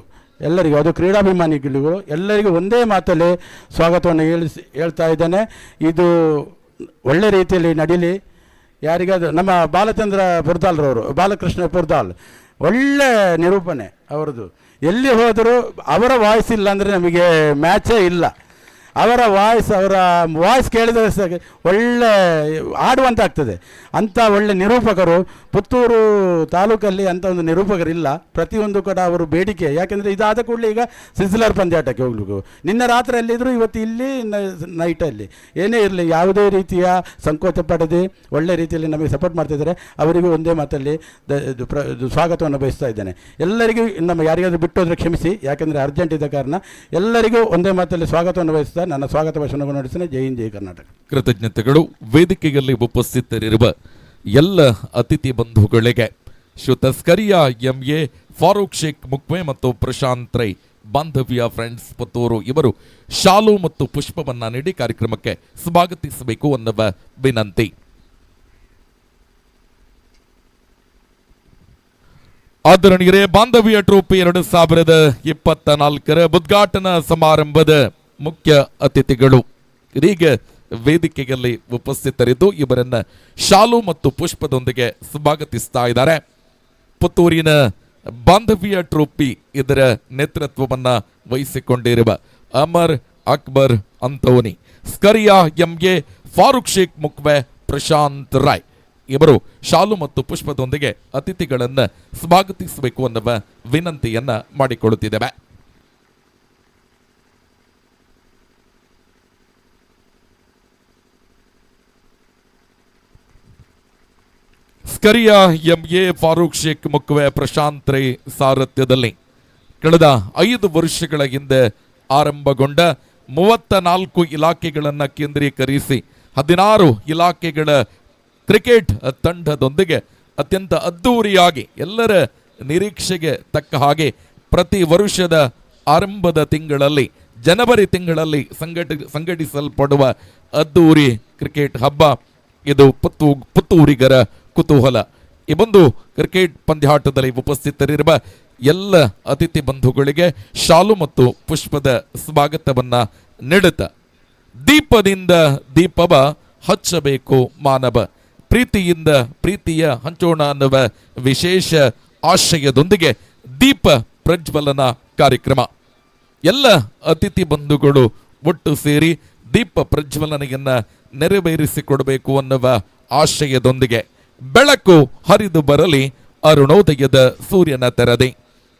ಅದು ಕ್ರೀಡಾಭಿಮಾನಿಗಳಿಗೂ ಎಲ್ಲರಿಗೂ ಒಂದೇ ಮಾತಲ್ಲಿ ಸ್ವಾಗತವನ್ನು ಹೇಳ್ತಾ ಇದ್ದೇನೆ. ಇದು ಒಳ್ಳೆ ರೀತಿಯಲ್ಲಿ ನಡೀಲಿ. ಯಾರಿಗಾದ್ರು ನಮ್ಮ ಬಾಲಕೃಷ್ಣ ಪುರ್ದಾಲ್ ಒಳ್ಳೆ ನಿರೂಪಣೆ ಅವರದು. ಎಲ್ಲಿ ಹೋದರೂ ಅವರ ವಾಯ್ಸ್ ಇಲ್ಲ ಅಂದರೆ ನಮಗೆ ಮ್ಯಾಚೇ ಇಲ್ಲ. ಅವರ ವಾಯ್ಸ್ ಕೇಳಿದರೆ ಒಳ್ಳೆ ಆಡುವಂತಾಗ್ತದೆ. ಅಂಥ ಒಳ್ಳೆ ನಿರೂಪಕರು ಪುತ್ತೂರು ತಾಲೂಕಲ್ಲಿ ಅಂಥ ಒಂದು ನಿರೂಪಕರಿಲ್ಲ. ಪ್ರತಿಯೊಂದು ಕೂಡ ಅವರು ಬೇಡಿಕೆ, ಯಾಕೆಂದರೆ ಇದಾದ ಕೂಡಲೇ ಈಗ ಸಿಸಿಲರ್ ಪಂದ್ಯಾಟಕ್ಕೆ ಹೋಗ್ಲಿಕ್ಕೆ, ನಿನ್ನೆ ರಾತ್ರಿ ಅಲ್ಲಿದ್ದರು, ಇವತ್ತು ಇಲ್ಲಿ ನೈಟಲ್ಲಿ, ಏನೇ ಇರಲಿ ಯಾವುದೇ ರೀತಿಯ ಸಂಕೋಚ ಪಡದೆ ಒಳ್ಳೆ ರೀತಿಯಲ್ಲಿ ನಮಗೆ ಸಪೋರ್ಟ್ ಮಾಡ್ತಿದ್ದಾರೆ. ಅವರಿಗೂ ಒಂದೇ ಮಾತಲ್ಲಿ ಸ್ವಾಗತವನ್ನು ಬಯಸ್ತಾ ಇದ್ದೇನೆ. ಎಲ್ಲರಿಗೂ ನಮ್ಮ ಯಾರಿಗಾದರೂ ಬಿಟ್ಟು ಹೋದರೆ ಕ್ಷಮಿಸಿ, ಯಾಕೆಂದರೆ ಅರ್ಜೆಂಟ್ ಇದ್ದ ಕಾರಣ. ಎಲ್ಲರಿಗೂ ಒಂದೇ ಮಾತಲ್ಲಿ ಸ್ವಾಗತವನ್ನು ಬಯಸ್ತಾ ನನ್ನ ಸ್ವಾಗತ ಭಾಷಣವನ್ನು ನಡೆಸ್ತೇನೆ. ಜೈ ಹಿಂದ್, ಜೈ ಕರ್ನಾಟಕ. ಕೃತಜ್ಞತೆಗಳು. ವೇದಿಕೆಯಲ್ಲಿ ಉಪಸ್ಥಿತರಿರುವ ಎಲ್ಲ ಅತಿಥಿ ಬಂಧುಗಳಿಗೆ ಶ್ರೀಯುತ ಸ್ಕರಿಯಾ 𝐸 ಫಾರೂಕ್ ಶೇಖ್ ಮುಕ್ವೆ ಮತ್ತು ಪ್ರಶಾಂತ್ ರೈ ಬಾಂಧವ್ಯ ಫ್ರೆಂಡ್ಸ್ ಪುತ್ತೂರು ಇವರು ಶಾಲು ಮತ್ತು ಪುಷ್ಪವನ್ನ ನೀಡಿ ಕಾರ್ಯಕ್ರಮಕ್ಕೆ ಸ್ವಾಗತಿಸಬೇಕು ಅನ್ನುವ ವಿನಂತಿ. ಆದರಣೀಯರೇ, ಬಾಂಧವ್ಯ ಟ್ರೋಫಿ 2024 ಉದ್ಘಾಟನಾ ಸಮಾರಂಭದ ಮುಖ್ಯ ಅತಿಥಿಗಳು ಇದೀಗ ವೇದಿಕೆಯಲ್ಲಿ ಉಪಸ್ಥಿತರಿದ್ದು ಇವರನ್ನ ಶಾಲು ಮತ್ತು ಪುಷ್ಪದೊಂದಿಗೆ ಸ್ವಾಗತಿಸ್ತಾ ಇದ್ದಾರೆ. ಪುತ್ತೂರಿನ ಬಾಂಧವ್ಯ ಟ್ರೋಫಿ ಇದರ ನೇತೃತ್ವವನ್ನ ವಹಿಸಿಕೊಂಡಿರುವ ಅಮರ್ ಅಕ್ಬರ್ ಅಂತೋನಿ, ಸ್ಕರಿಯಾ 𝐸 ಫಾರೂಕ್ ಶೇಖ್ ಮುಕ್ವೆ, ಪ್ರಶಾಂತ್ ರಾಯ್ ಇವರು ಶಾಲು ಮತ್ತು ಪುಷ್ಪದೊಂದಿಗೆ ಅತಿಥಿಗಳನ್ನು ಸ್ವಾಗತಿಸಬೇಕು ಅನ್ನುವ ವಿನಂತಿಯನ್ನ ಮಾಡಿಕೊಳ್ಳುತ್ತಿದ್ದೇವೆ. ಸ್ಕರಿಯಾ 𝐸 ಫಾರೂಕ್ ಶೇಖ್ ಮುಕ್ವೆ, ಪ್ರಶಾಂತ್ ರೈ ಸಾರಥ್ಯದಲ್ಲಿ ಕಳೆದ 5 ವರ್ಷಗಳ ಹಿಂದೆ ಆರಂಭಗೊಂಡ 34 ಇಲಾಖೆಗಳನ್ನು ಕೇಂದ್ರೀಕರಿಸಿ 16 ಇಲಾಖೆಗಳ ಕ್ರಿಕೆಟ್ ತಂಡದೊಂದಿಗೆ ಅತ್ಯಂತ ಅದ್ದೂರಿಯಾಗಿ ಎಲ್ಲರ ನಿರೀಕ್ಷೆಗೆ ತಕ್ಕ ಹಾಗೆ ಪ್ರತಿ ವರ್ಷದ ಆರಂಭದ ತಿಂಗಳಲ್ಲಿ ಜನವರಿ ತಿಂಗಳಲ್ಲಿ ಸಂಘಟಿಸಲ್ಪಡುವ ಅದ್ದೂರಿ ಕ್ರಿಕೆಟ್ ಹಬ್ಬ ಇದು ಪುತ್ತೂರಿಗರ ಕುತೂಹಲ. ಈ ಒಂದು ಕ್ರಿಕೆಟ್ ಪಂದ್ಯಾಟದಲ್ಲಿ ಉಪಸ್ಥಿತರಿರುವ ಎಲ್ಲ ಅತಿಥಿ ಬಂಧುಗಳಿಗೆ ಶಾಲು ಮತ್ತು ಪುಷ್ಪದ ಸ್ವಾಗತವನ್ನ ನೀಡುತ್ತ ದೀಪದಿಂದ ದೀಪವ ಹಚ್ಚಬೇಕು ಮಾನವ, ಪ್ರೀತಿಯಿಂದ ಪ್ರೀತಿಯ ಹಂಚೋಣ ಅನ್ನುವ ವಿಶೇಷ ಆಶಯದೊಂದಿಗೆ ದೀಪ ಪ್ರಜ್ವಲನ ಕಾರ್ಯಕ್ರಮ. ಎಲ್ಲ ಅತಿಥಿ ಬಂಧುಗಳು ಒಟ್ಟು ಸೇರಿ ದೀಪ ಪ್ರಜ್ವಲನೆಯನ್ನ ನೆರವೇರಿಸಿಕೊಡಬೇಕು ಅನ್ನುವ ಆಶಯದೊಂದಿಗೆ ಬೆಳಕು ಹರಿದು ಬರಲಿ ಅರುಣೋದಯದ ಸೂರ್ಯನ ತೆರದಿ,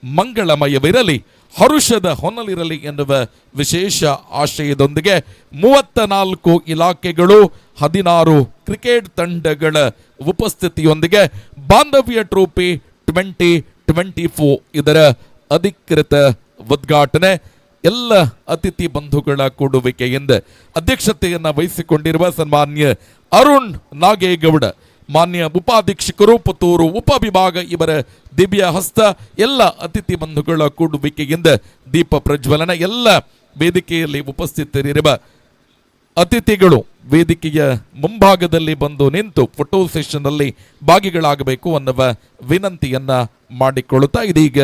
ಮಂಗಳಮಯವಿರಲಿ ಹರುಷದ ಹೊನಲಿರಲಿ ಎನ್ನುವ ವಿಶೇಷ ಆಶಯದೊಂದಿಗೆ 34 ಇಲಾಖೆಗಳು 16 ಕ್ರಿಕೆಟ್ ತಂಡಗಳ ಉಪಸ್ಥಿತಿಯೊಂದಿಗೆ ಬಾಂಧವ್ಯ ಟ್ರೋಫಿ 2024 ಇದರ ಅಧಿಕೃತ ಉದ್ಘಾಟನೆ ಎಲ್ಲ ಅತಿಥಿ ಬಂಧುಗಳ ಕೂಡುವಿಕೆಯಿಂದ ಅಧ್ಯಕ್ಷತೆಯನ್ನ ವಹಿಸಿಕೊಂಡಿರುವ ಸನ್ಮಾನ್ಯ ಅರುಣ್ ನಾಗೇಗೌಡ, ಮಾನ್ಯ ಉಪಾಧೀಕ್ಷಕರು ಪುತ್ತೂರು ಉಪವಿಭಾಗ ಇವರ ದಿವ್ಯ ಹಸ್ತ, ಎಲ್ಲ ಅತಿಥಿ ಬಂಧುಗಳ ಕೂಡುವಿಕೆಯಿಂದ ದೀಪ ಪ್ರಜ್ವಲನ. ಎಲ್ಲ ವೇದಿಕೆಯಲ್ಲಿ ಉಪಸ್ಥಿತರಿರುವ ಅತಿಥಿಗಳು ವೇದಿಕೆಯ ಮುಂಭಾಗದಲ್ಲಿ ಬಂದು ನಿಂತು ಫೋಟೋ ಸೆಷನ್ ಅಲ್ಲಿ ಭಾಗಿಗಳಾಗಬೇಕು ಅನ್ನುವ ವಿನಂತಿಯನ್ನ ಮಾಡಿಕೊಳ್ಳುತ್ತಾ ಇದೀಗ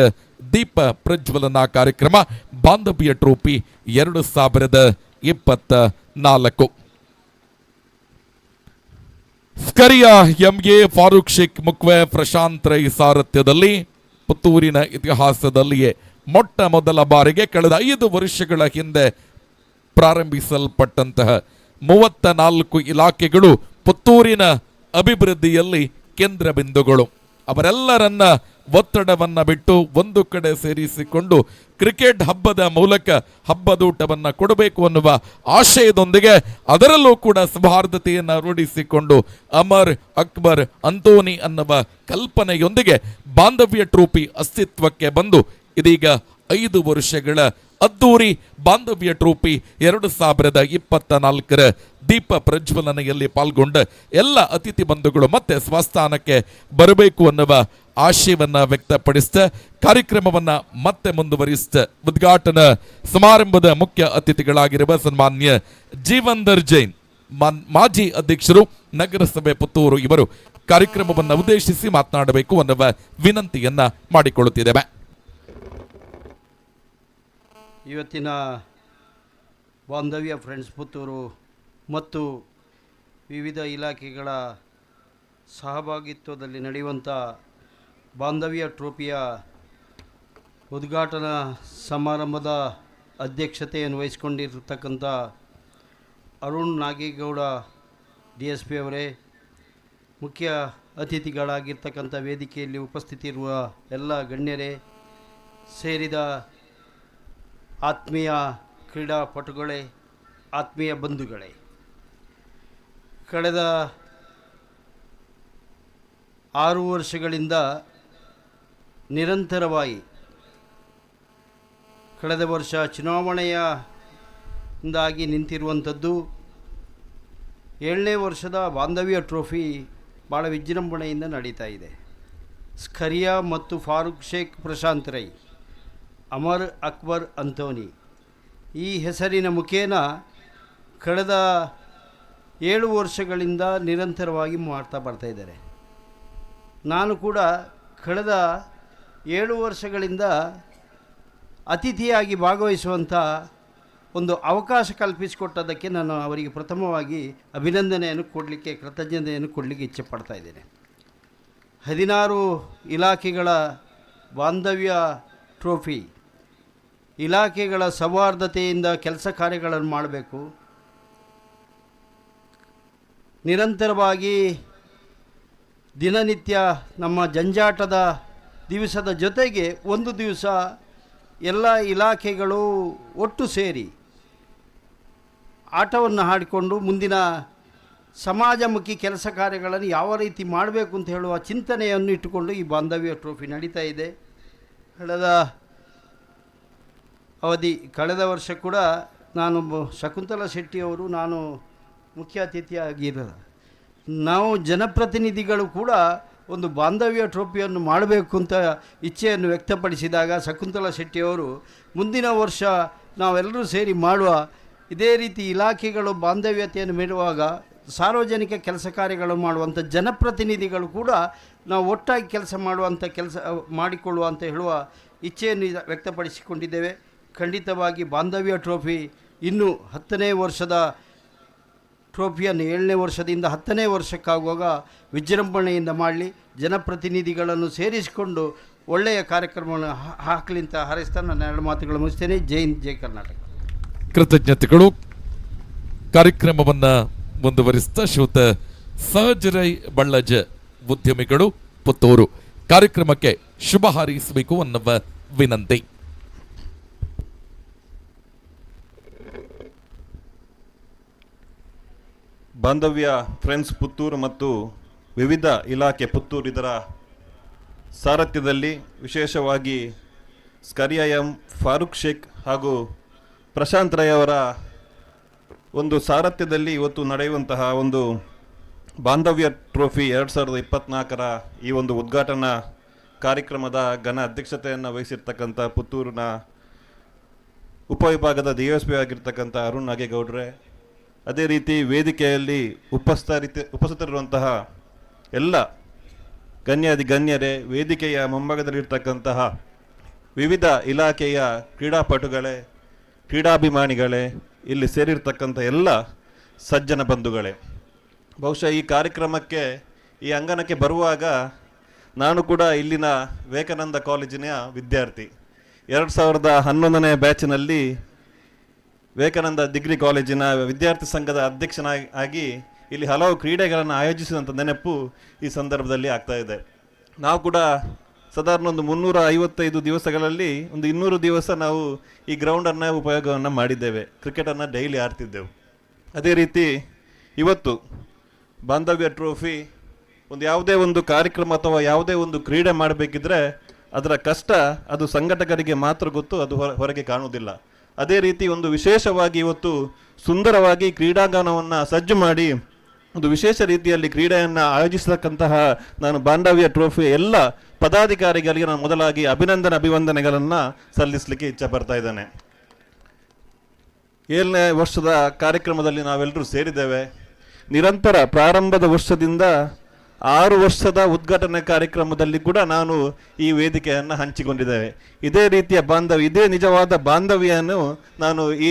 ದೀಪ ಪ್ರಜ್ವಲನ ಕಾರ್ಯಕ್ರಮ ಬಾಂಧವ್ಯ ಟ್ರೋಫಿ 2024 ಸ್ಕರಿಯಾ 𝐸 ಫಾರೂಕ್ ಶೇಖ್ ಮುಕ್ವೆ, ಪ್ರಶಾಂತ್ ರೈ ಸಾರಥ್ಯದಲ್ಲಿ ಪುತ್ತೂರಿನ ಇತಿಹಾಸದಲ್ಲಿಯೇ ಮೊಟ್ಟ ಮೊದಲ ಬಾರಿಗೆ ಕಳೆದ 5 ವರ್ಷಗಳ ಹಿಂದೆ ಪ್ರಾರಂಭಿಸಲ್ಪಟ್ಟಂತಹ 34 ಇಲಾಖೆಗಳು ಪುತ್ತೂರಿನ ಅಭಿವೃದ್ಧಿಯಲ್ಲಿ ಕೇಂದ್ರ ಬಿಂದುಗಳು. ಅವರೆಲ್ಲರನ್ನ ಒತ್ತಡವನ್ನ ಬಿಟ್ಟು ಒಂದು ಕಡೆ ಸೇರಿಸಿಕೊಂಡು ಕ್ರಿಕೆಟ್ ಹಬ್ಬದ ಮೂಲಕ ಹಬ್ಬದೂಟವನ್ನ ಕೊಡಬೇಕು ಅನ್ನುವ ಆಶಯದೊಂದಿಗೆ ಅದರಲ್ಲೂ ಕೂಡ ಸೌಹಾರ್ದತೆಯನ್ನು ರೂಢಿಸಿಕೊಂಡು ಅಮರ್ ಅಕ್ಬರ್ ಅಂತೋನಿ ಅನ್ನುವ ಕಲ್ಪನೆಯೊಂದಿಗೆ ಬಾಂಧವ್ಯ ಟ್ರೋಫಿ ಅಸ್ತಿತ್ವಕ್ಕೆ ಬಂದು ಇದೀಗ 5 ವರ್ಷಗಳ ಅದ್ದೂರಿ ಬಾಂಧವ್ಯ ಟ್ರೋಫಿ 2024 ದೀಪ ಪ್ರಜ್ವಲನೆಯಲ್ಲಿ ಪಾಲ್ಗೊಂಡ ಎಲ್ಲ ಅತಿಥಿ ಬಂಧುಗಳು ಮತ್ತೆ ಸ್ವಸ್ಥಾನಕ್ಕೆ ಬರಬೇಕು ಅನ್ನುವ ಆಶಯವನ್ನ ವ್ಯಕ್ತಪಡಿಸ್ತಾ ಕಾರ್ಯಕ್ರಮವನ್ನ ಮತ್ತೆ ಮುಂದುವರಿಸ್ತಾ ಉದ್ಘಾಟನಾ ಸಮಾರಂಭದ ಮುಖ್ಯ ಅತಿಥಿಗಳಾಗಿರುವ ಸನ್ಮಾನ್ಯ ಜೀವಂದರ್ ಜೈನ್, ಮಾಜಿ ಅಧ್ಯಕ್ಷರು ನಗರಸಭೆ ಪುತ್ತೂರು ಇವರು ಕಾರ್ಯಕ್ರಮವನ್ನು ಉದ್ದೇಶಿಸಿ ಮಾತನಾಡಬೇಕು ಅನ್ನುವ ವಿನಂತಿಯನ್ನ ಮಾಡಿಕೊಳ್ಳುತ್ತಿದ್ದೇವೆ. ಇವತ್ತಿನ ಬಾಂಧವ್ಯ ಫ್ರೆಂಡ್ಸ್ ಪುತ್ತೂರು ಮತ್ತು ವಿವಿಧ ಇಲಾಖೆಗಳ ಸಹಭಾಗಿತ್ವದಲ್ಲಿ ನಡೆಯುವಂಥ ಬಾಂಧವ್ಯ ಟ್ರೋಫಿಯ ಉದ್ಘಾಟನಾ ಸಮಾರಂಭದ ಅಧ್ಯಕ್ಷತೆಯನ್ನು ವಹಿಸಿಕೊಂಡಿರತಕ್ಕಂಥ ಅರುಣ್ ನಾಗೇಗೌಡ DSP ಅವರೇ, ಮುಖ್ಯ ಅತಿಥಿಗಳಾಗಿರ್ತಕ್ಕಂಥ ವೇದಿಕೆಯಲ್ಲಿ ಉಪಸ್ಥಿತಿರುವ ಎಲ್ಲ ಗಣ್ಯರೇ, ಸೇರಿದ ಆತ್ಮೀಯ ಕ್ರೀಡಾಪಟುಗಳೇ, ಆತ್ಮೀಯ ಬಂಧುಗಳೇ, ಕಳೆದ 6 ವರ್ಷಗಳಿಂದ ನಿರಂತರವಾಗಿ ಕಳೆದ ವರ್ಷ ಚುನಾವಣೆಯಿಂದಾಗಿ ನಿಂತಿರುವಂಥದ್ದು 7ನೇ ವರ್ಷದ ಬಾಂಧವ್ಯ ಟ್ರೋಫಿ ಭಾಳ ವಿಜೃಂಭಣೆಯಿಂದ ನಡೀತಾ ಇದೆ. ಸ್ಕರಿಯಾ ಮತ್ತು ಫಾರೂಕ್ ಶೇಖ್ ಪ್ರಶಾಂತ್ ರೈ, ಅಮರ್ ಅಕ್ಬರ್ ಅಂಥೋನಿ ಈ ಹೆಸರಿನ ಮುಖೇನ ಕಳೆದ 7 ವರ್ಷಗಳಿಂದ ನಿರಂತರವಾಗಿ ಮಾಡ್ತಾ ಬರ್ತಾಯಿದ್ದಾರೆ. ನಾನು ಕೂಡ ಕಳೆದ 7 ವರ್ಷಗಳಿಂದ ಅತಿಥಿಯಾಗಿ ಭಾಗವಹಿಸುವಂಥ ಒಂದು ಅವಕಾಶ ಕಲ್ಪಿಸಿಕೊಟ್ಟದಕ್ಕೆ ನಾನು ಅವರಿಗೆ ಪ್ರಥಮವಾಗಿ ಅಭಿನಂದನೆಯನ್ನು ಕೊಡಲಿಕ್ಕೆ, ಕೃತಜ್ಞತೆಯನ್ನು ಕೊಡಲಿಕ್ಕೆ ಇಚ್ಛೆ ಪಡ್ತಾ ಇದ್ದೇನೆ. 16 ಇಲಾಖೆಗಳ ಬಾಂಧವ್ಯ ಟ್ರೋಫಿ, ಇಲಾಖೆಗಳ ಸೌಹಾರ್ದತೆಯಿಂದ ಕೆಲಸ ಕಾರ್ಯಗಳನ್ನು ಮಾಡಬೇಕು. ನಿರಂತರವಾಗಿ ದಿನನಿತ್ಯ ನಮ್ಮ ಜಂಜಾಟದ ದಿವಸದ ಜೊತೆಗೆ ಒಂದು ದಿವಸ ಎಲ್ಲ ಇಲಾಖೆಗಳು ಒಟ್ಟು ಸೇರಿ ಆಟವನ್ನು ಆಡಿಕೊಂಡು ಮುಂದಿನ ಸಮಾಜಮುಖಿ ಕೆಲಸ ಕಾರ್ಯಗಳನ್ನು ಯಾವ ರೀತಿ ಮಾಡಬೇಕು ಅಂತ ಹೇಳುವ ಚಿಂತನೆಯನ್ನು ಇಟ್ಟುಕೊಂಡು ಈ ಬಾಂಧವ್ಯ ಟ್ರೋಫಿ ನಡೀತಾ ಇದೆ. ಕಳೆದ ವರ್ಷ ಕೂಡ ನಾನು ಶಕುಂತಲಾ ಶೆಟ್ಟಿಯವರು, ನಾನು ಮುಖ್ಯ ಅತಿಥಿಯಾಗಿರೋದು. ನಾವು ಜನಪ್ರತಿನಿಧಿಗಳು ಕೂಡ ಒಂದು ಬಾಂಧವ್ಯ ಟ್ರೋಫಿಯನ್ನು ಮಾಡಬೇಕು ಅಂತ ಇಚ್ಛೆಯನ್ನು ವ್ಯಕ್ತಪಡಿಸಿದಾಗ ಶಕುಂತಲಾ ಶೆಟ್ಟಿಯವರು ಮುಂದಿನ ವರ್ಷ ನಾವೆಲ್ಲರೂ ಸೇರಿ ಮಾಡುವ, ಇದೇ ರೀತಿ ಇಲಾಖೆಗಳು ಬಾಂಧವ್ಯತೆಯನ್ನು ಮೇಳುವಾಗ ಸಾರ್ವಜನಿಕ ಕೆಲಸ ಕಾರ್ಯಗಳನ್ನು ಮಾಡುವಂಥ ಜನಪ್ರತಿನಿಧಿಗಳು ಕೂಡ ನಾವು ಒಟ್ಟಾಗಿ ಕೆಲಸ ಮಾಡುವಂಥ ಕೆಲಸ ಮಾಡಿಕೊಳ್ಳುವಂತ ಹೇಳುವ ಇಚ್ಛೆಯನ್ನು ವ್ಯಕ್ತಪಡಿಸಿಕೊಂಡಿದ್ದೇವೆ. ಖಂಡಿತವಾಗಿ ಬಾಂಧವ್ಯ ಟ್ರೋಫಿ ಇನ್ನೂ 10ನೇ ವರ್ಷದ ಟ್ರೋಫಿಯನ್ನು 7ನೇ ವರ್ಷದಿಂದ 10ನೇ ವರ್ಷಕ್ಕಾಗುವಾಗ ವಿಜೃಂಭಣೆಯಿಂದ ಮಾಡಲಿ, ಜನಪ್ರತಿನಿಧಿಗಳನ್ನು ಸೇರಿಸಿಕೊಂಡು ಒಳ್ಳೆಯ ಕಾರ್ಯಕ್ರಮವನ್ನು ಹಾಕಲಿ ಅಂತ ಹಾರೈಸ್ತಾ ನಾನು 2 ಮಾತುಗಳು ಮುಗಿಸ್ತೇನೆ. ಜೈ ಹಿಂದ್, ಜೈ ಕರ್ನಾಟಕ. ಕೃತಜ್ಞತೆಗಳು. ಕಾರ್ಯಕ್ರಮವನ್ನು ಮುಂದುವರಿಸಿದ ಶ್ರೀಯುತ ಸಹಜರೈ ಬಳ್ಳಜ ಉದ್ಯಮಿಗಳು ಪುತ್ತೂರು ಕಾರ್ಯಕ್ರಮಕ್ಕೆ ಶುಭ ಹಾರೈಸಬೇಕು ಅನ್ನುವ ವಿನಂತಿ. ಬಾಂಧವ್ಯ ಫ್ರೆಂಡ್ಸ್ ಪುತ್ತೂರು ಮತ್ತು ವಿವಿಧ ಇಲಾಖೆ ಪುತ್ತೂರು ಇದರ ಸಾರಥ್ಯದಲ್ಲಿ ವಿಶೇಷವಾಗಿ ಸ್ಕರಿಯಾ ಎಂ ಫಾರೂಕ್ ಶೇಖ್ ಹಾಗೂ ಪ್ರಶಾಂತ್ ರೈ ಅವರ ಒಂದು ಸಾರಥ್ಯದಲ್ಲಿ ಇವತ್ತು ನಡೆಯುವಂತಹ ಒಂದು ಬಾಂಧವ್ಯ ಟ್ರೋಫಿ 2024ರ ಈ ಒಂದು ಉದ್ಘಾಟನಾ ಕಾರ್ಯಕ್ರಮದ ಘನ ಅಧ್ಯಕ್ಷತೆಯನ್ನು ವಹಿಸಿರ್ತಕ್ಕಂಥ ಪುತ್ತೂರಿನ ಉಪವಿಭಾಗದ DSP ಆಗಿರ್ತಕ್ಕಂಥ ಅರುಣ್ ನಾಗೇಗೌಡ್ರೆ, ಅದೇ ರೀತಿ ವೇದಿಕೆಯಲ್ಲಿ ಉಪಸ್ಥಿತರಿರುವಂತಹ ಎಲ್ಲ ಗಣ್ಯರೇ, ವೇದಿಕೆಯ ಮುಂಭಾಗದಲ್ಲಿರ್ತಕ್ಕಂತಹ ವಿವಿಧ ಇಲಾಖೆಯ ಕ್ರೀಡಾಪಟುಗಳೇ, ಕ್ರೀಡಾಭಿಮಾನಿಗಳೇ, ಇಲ್ಲಿ ಸೇರಿರ್ತಕ್ಕಂಥ ಎಲ್ಲ ಸಜ್ಜನ ಬಂಧುಗಳೇ, ಬಹುಶಃ ಈ ಕಾರ್ಯಕ್ರಮಕ್ಕೆ ಈ ಅಂಗನಕ್ಕೆ ಬರುವಾಗ ನಾನು ಕೂಡ ಇಲ್ಲಿನ ವಿವೇಕಾನಂದ ಕಾಲೇಜಿನ ವಿದ್ಯಾರ್ಥಿ. 2011ನೇ ಬ್ಯಾಚಿನಲ್ಲಿ ವಿವೇಕಾನಂದ ಡಿಗ್ರಿ ಕಾಲೇಜಿನ ವಿದ್ಯಾರ್ಥಿ ಸಂಘದ ಅಧ್ಯಕ್ಷನಾಗಿ ಇಲ್ಲಿ ಹಲವು ಕ್ರೀಡೆಗಳನ್ನು ಆಯೋಜಿಸಿದಂಥ ನೆನಪು ಈ ಸಂದರ್ಭದಲ್ಲಿ ಆಗ್ತಾ ಇದೆ. ನಾವು ಕೂಡ ಸಾಧಾರಣ ಒಂದು 355 ದಿವಸಗಳಲ್ಲಿ ಒಂದು 200 ದಿವಸ ನಾವು ಈ ಗ್ರೌಂಡನ್ನು ಉಪಯೋಗವನ್ನು ಮಾಡಿದ್ದೇವೆ, ಕ್ರಿಕೆಟನ್ನು ಡೈಲಿ ಆಡ್ತಿದ್ದೆವು. ಅದೇ ರೀತಿ ಇವತ್ತು ಬಾಂಧವ್ಯ ಟ್ರೋಫಿ ಒಂದು ಯಾವುದೇ ಒಂದು ಕಾರ್ಯಕ್ರಮ ಅಥವಾ ಯಾವುದೇ ಒಂದು ಕ್ರೀಡೆ ಮಾಡಬೇಕಿದ್ರೆ ಅದರ ಕಷ್ಟ ಅದು ಸಂಘಟಕರಿಗೆ ಮಾತ್ರ ಗೊತ್ತು, ಅದು ಹೊರಗೆ ಕಾಣುವುದಿಲ್ಲ. ಅದೇ ರೀತಿ ಒಂದು ವಿಶೇಷವಾಗಿ ಇವತ್ತು ಸುಂದರವಾಗಿ ಕ್ರೀಡಾಂಗಣವನ್ನು ಸಜ್ಜು ಮಾಡಿ ಒಂದು ವಿಶೇಷ ರೀತಿಯಲ್ಲಿ ಕ್ರೀಡೆಯನ್ನು ಆಯೋಜಿಸತಕ್ಕಂತಹ ನಾನು ಬಾಂಧವ್ಯ ಟ್ರೋಫಿ ಎಲ್ಲ ಪದಾಧಿಕಾರಿಗಳಿಗೆ ನಾನು ಮೊದಲಾಗಿ ಅಭಿವಂದನೆಗಳನ್ನು ಸಲ್ಲಿಸಲಿಕ್ಕೆ ಇಚ್ಛೆ ಪಡ್ತಾ ಇದ್ದೇನೆ. 7ನೇ ವರ್ಷದ ಕಾರ್ಯಕ್ರಮದಲ್ಲಿ ನಾವೆಲ್ಲರೂ ಸೇರಿದ್ದೇವೆ. ನಿರಂತರ ಪ್ರಾರಂಭದ ವರ್ಷದಿಂದ 6 ವರ್ಷದ ಉದ್ಘಾಟನೆ ಕಾರ್ಯಕ್ರಮದಲ್ಲಿ ಕೂಡ ನಾನು ಈ ವೇದಿಕೆಯನ್ನು ಹಂಚಿಕೊಂಡಿದ್ದೇವೆ. ಇದೇ ರೀತಿಯ ಇದೇ ನಿಜವಾದ ಬಾಂಧವ್ಯವನ್ನು ನಾನು ಈ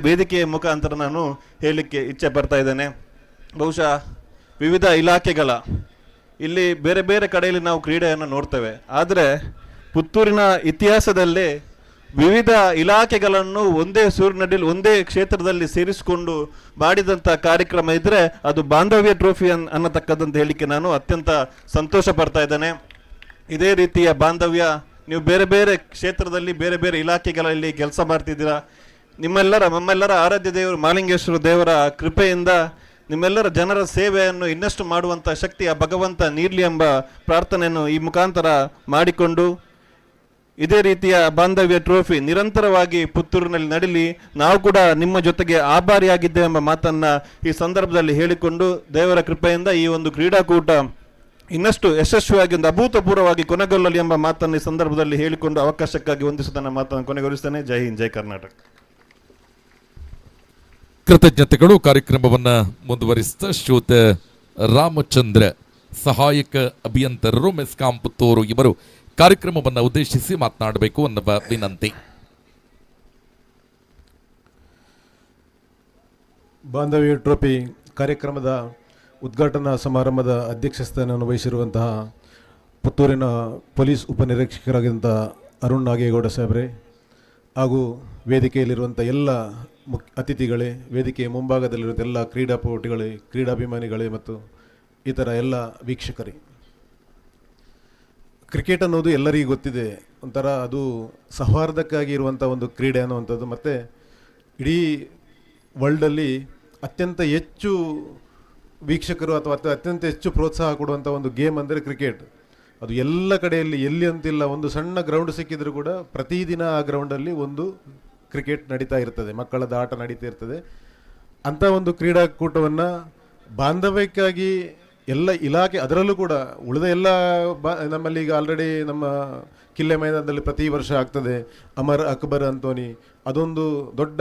ವೇದಿಕೆಯ ಮುಖಾಂತರ ನಾನು ಹೇಳಲಿಕ್ಕೆ ಇಚ್ಛೆ ಪಡ್ತಾ ಇದ್ದೇನೆ. ಬಹುಶಃ ವಿವಿಧ ಇಲಾಖೆಗಳ ಇಲ್ಲಿ ಬೇರೆ ಬೇರೆ ಕಡೆಯಲ್ಲಿ ನಾವು ಕ್ರೀಡೆಯನ್ನು ನೋಡ್ತೇವೆ, ಆದರೆ ಪುತ್ತೂರಿನ ಇತಿಹಾಸದಲ್ಲೇ ವಿವಿಧ ಇಲಾಖೆಗಳನ್ನು ಒಂದೇ ಸೂರಿನಡಿಯಲ್ಲಿ ಒಂದೇ ಕ್ಷೇತ್ರದಲ್ಲಿ ಸೇರಿಸಿಕೊಂಡು ಮಾಡಿದಂಥ ಕಾರ್ಯಕ್ರಮ ಇದ್ದರೆ ಅದು ಬಾಂಧವ್ಯ ಟ್ರೋಫಿ ಅನ್ನತಕ್ಕಂಥ ಹೇಳಿಕೆ ನಾನು ಅತ್ಯಂತ ಸಂತೋಷ ಪಡ್ತಾ ಇದ್ದೇನೆ. ಇದೇ ರೀತಿಯ ಬಾಂಧವ್ಯ ನೀವು ಬೇರೆ ಬೇರೆ ಕ್ಷೇತ್ರದಲ್ಲಿ ಬೇರೆ ಬೇರೆ ಇಲಾಖೆಗಳಲ್ಲಿ ಕೆಲಸ ಮಾಡ್ತಿದ್ದೀರಾ. ನಮ್ಮೆಲ್ಲರ ಆರಾಧ್ಯ ದೇವರು ಮಾಲಿಂಗೇಶ್ವರ ದೇವರ ಕೃಪೆಯಿಂದ ನಿಮ್ಮೆಲ್ಲರ ಜನರ ಸೇವೆಯನ್ನು ಇನ್ನಷ್ಟು ಮಾಡುವಂಥ ಶಕ್ತಿ ಆ ಭಗವಂತ ನೀಡಲಿ ಎಂಬ ಪ್ರಾರ್ಥನೆಯನ್ನು ಈ ಮುಖಾಂತರ ಮಾಡಿಕೊಂಡು ಇದೇ ರೀತಿಯ ಬಾಂಧವ್ಯ ಟ್ರೋಫಿ ನಿರಂತರವಾಗಿ ಪುತ್ತೂರಿನಲ್ಲಿ ನಡೀಲಿ, ನಾವು ಕೂಡ ನಿಮ್ಮ ಜೊತೆಗೆ ಆಭಾರಿಯಾಗಿದ್ದೇವೆ ಎಂಬ ಮಾತನ್ನು ಈ ಸಂದರ್ಭದಲ್ಲಿ ಹೇಳಿಕೊಂಡು ದೇವರ ಕೃಪೆಯಿಂದ ಈ ಒಂದು ಕ್ರೀಡಾಕೂಟ ಇನ್ನಷ್ಟು ಯಶಸ್ವಿಯಾಗಿ ಒಂದು ಅಭೂತಪೂರ್ವವಾಗಿ ಕೊನೆಗೊಳ್ಳಲಿ ಎಂಬ ಮಾತನ್ನು ಈ ಸಂದರ್ಭದಲ್ಲಿ ಹೇಳಿಕೊಂಡು ಅವಕಾಶಕ್ಕಾಗಿ ವಂದಿಸುತ್ತ ನನ್ನ ಮಾತನ್ನು ಕೊನೆಗೊಳಿಸ್ತೇನೆ. ಜೈ ಹಿಂದ್, ಜೈ ಕರ್ನಾಟಕ. ಕೃತಜ್ಞತೆಗಳು. ಕಾರ್ಯಕ್ರಮವನ್ನು ಮುಂದುವರಿಸಿದ ಶ್ರೀಯುತ ರಾಮಚಂದ್ರ, ಸಹಾಯಕ ಅಭಿಯಂತರರು, ಮೆಸ್ಕಾಂ ಪುತ್ತೂರು, ಇವರು ಕಾರ್ಯಕ್ರಮವನ್ನು ಉದ್ದೇಶಿಸಿ ಮಾತನಾಡಬೇಕು ಅನ್ನುವ ವಿನಂತಿ. ಬಾಂಧವ್ಯ ಟ್ರೋಫಿ ಕಾರ್ಯಕ್ರಮದ ಉದ್ಘಾಟನಾ ಸಮಾರಂಭದ ಅಧ್ಯಕ್ಷ ಸ್ಥಾನವನ್ನು ವಹಿಸಿರುವಂತಹ ಪುತ್ತೂರಿನ ಪೊಲೀಸ್ ಉಪನಿರೀಕ್ಷಕರಾಗಿದ್ದಂಥ ಅರುಣ್ ನಾಗೇಗೌಡ ಸಾಹೇಬ್ರೆ ಹಾಗೂ ವೇದಿಕೆಯಲ್ಲಿರುವಂಥ ಎಲ್ಲ ಅತಿಥಿಗಳೇ, ವೇದಿಕೆಯ ಮುಂಭಾಗದಲ್ಲಿರುವಂಥ ಎಲ್ಲ ಕ್ರೀಡಾಪಟುಗಳೇ, ಕ್ರೀಡಾಭಿಮಾನಿಗಳೇ ಮತ್ತು ಇತರ ಎಲ್ಲ ವೀಕ್ಷಕರೇ, ಕ್ರಿಕೆಟ್ ಅನ್ನೋದು ಎಲ್ಲರಿಗೂ ಗೊತ್ತಿದೆ. ಒಂಥರ ಅದು ಸೌಹಾರ್ದಕ್ಕಾಗಿ ಇರುವಂಥ ಒಂದು ಕ್ರೀಡೆ ಅನ್ನುವಂಥದ್ದು. ಮತ್ತು ಇಡೀ ವರ್ಲ್ಡಲ್ಲಿ ಅತ್ಯಂತ ಹೆಚ್ಚು ವೀಕ್ಷಕರು ಅಥವಾ ಅತ್ಯಂತ ಹೆಚ್ಚು ಪ್ರೋತ್ಸಾಹ ಕೊಡುವಂಥ ಒಂದು ಗೇಮ್ ಅಂದರೆ ಕ್ರಿಕೆಟ್. ಅದು ಎಲ್ಲ ಕಡೆಯಲ್ಲಿ ಎಲ್ಲಿ ಅಂತಿಲ್ಲ, ಒಂದು ಸಣ್ಣ ಗ್ರೌಂಡ್ ಸಿಕ್ಕಿದರೂ ಕೂಡ ಪ್ರತಿದಿನ ಆ ಗ್ರೌಂಡಲ್ಲಿ ಒಂದು ಕ್ರಿಕೆಟ್ ನಡೀತಾ ಇರ್ತದೆ, ಮಕ್ಕಳದ ಆಟ ನಡೀತಾ ಇರ್ತದೆ. ಅಂಥ ಒಂದು ಕ್ರೀಡಾಕೂಟವನ್ನು ಬಾಂಧವ್ಯಕ್ಕಾಗಿ ಎಲ್ಲ ಇಲಾಖೆ, ಅದರಲ್ಲೂ ಕೂಡ ಉಳಿದ ಎಲ್ಲ ನಮ್ಮಲ್ಲಿ ಈಗ ಆಲ್ರೆಡಿ ನಮ್ಮ ಕಿಲ್ಲೆ ಮೈದಾನದಲ್ಲಿ ಪ್ರತಿ ವರ್ಷ ಆಗ್ತದೆ ಅಮರ್ ಅಕ್ಬರ್ ಅಂತೋನಿ, ಅದೊಂದು ದೊಡ್ಡ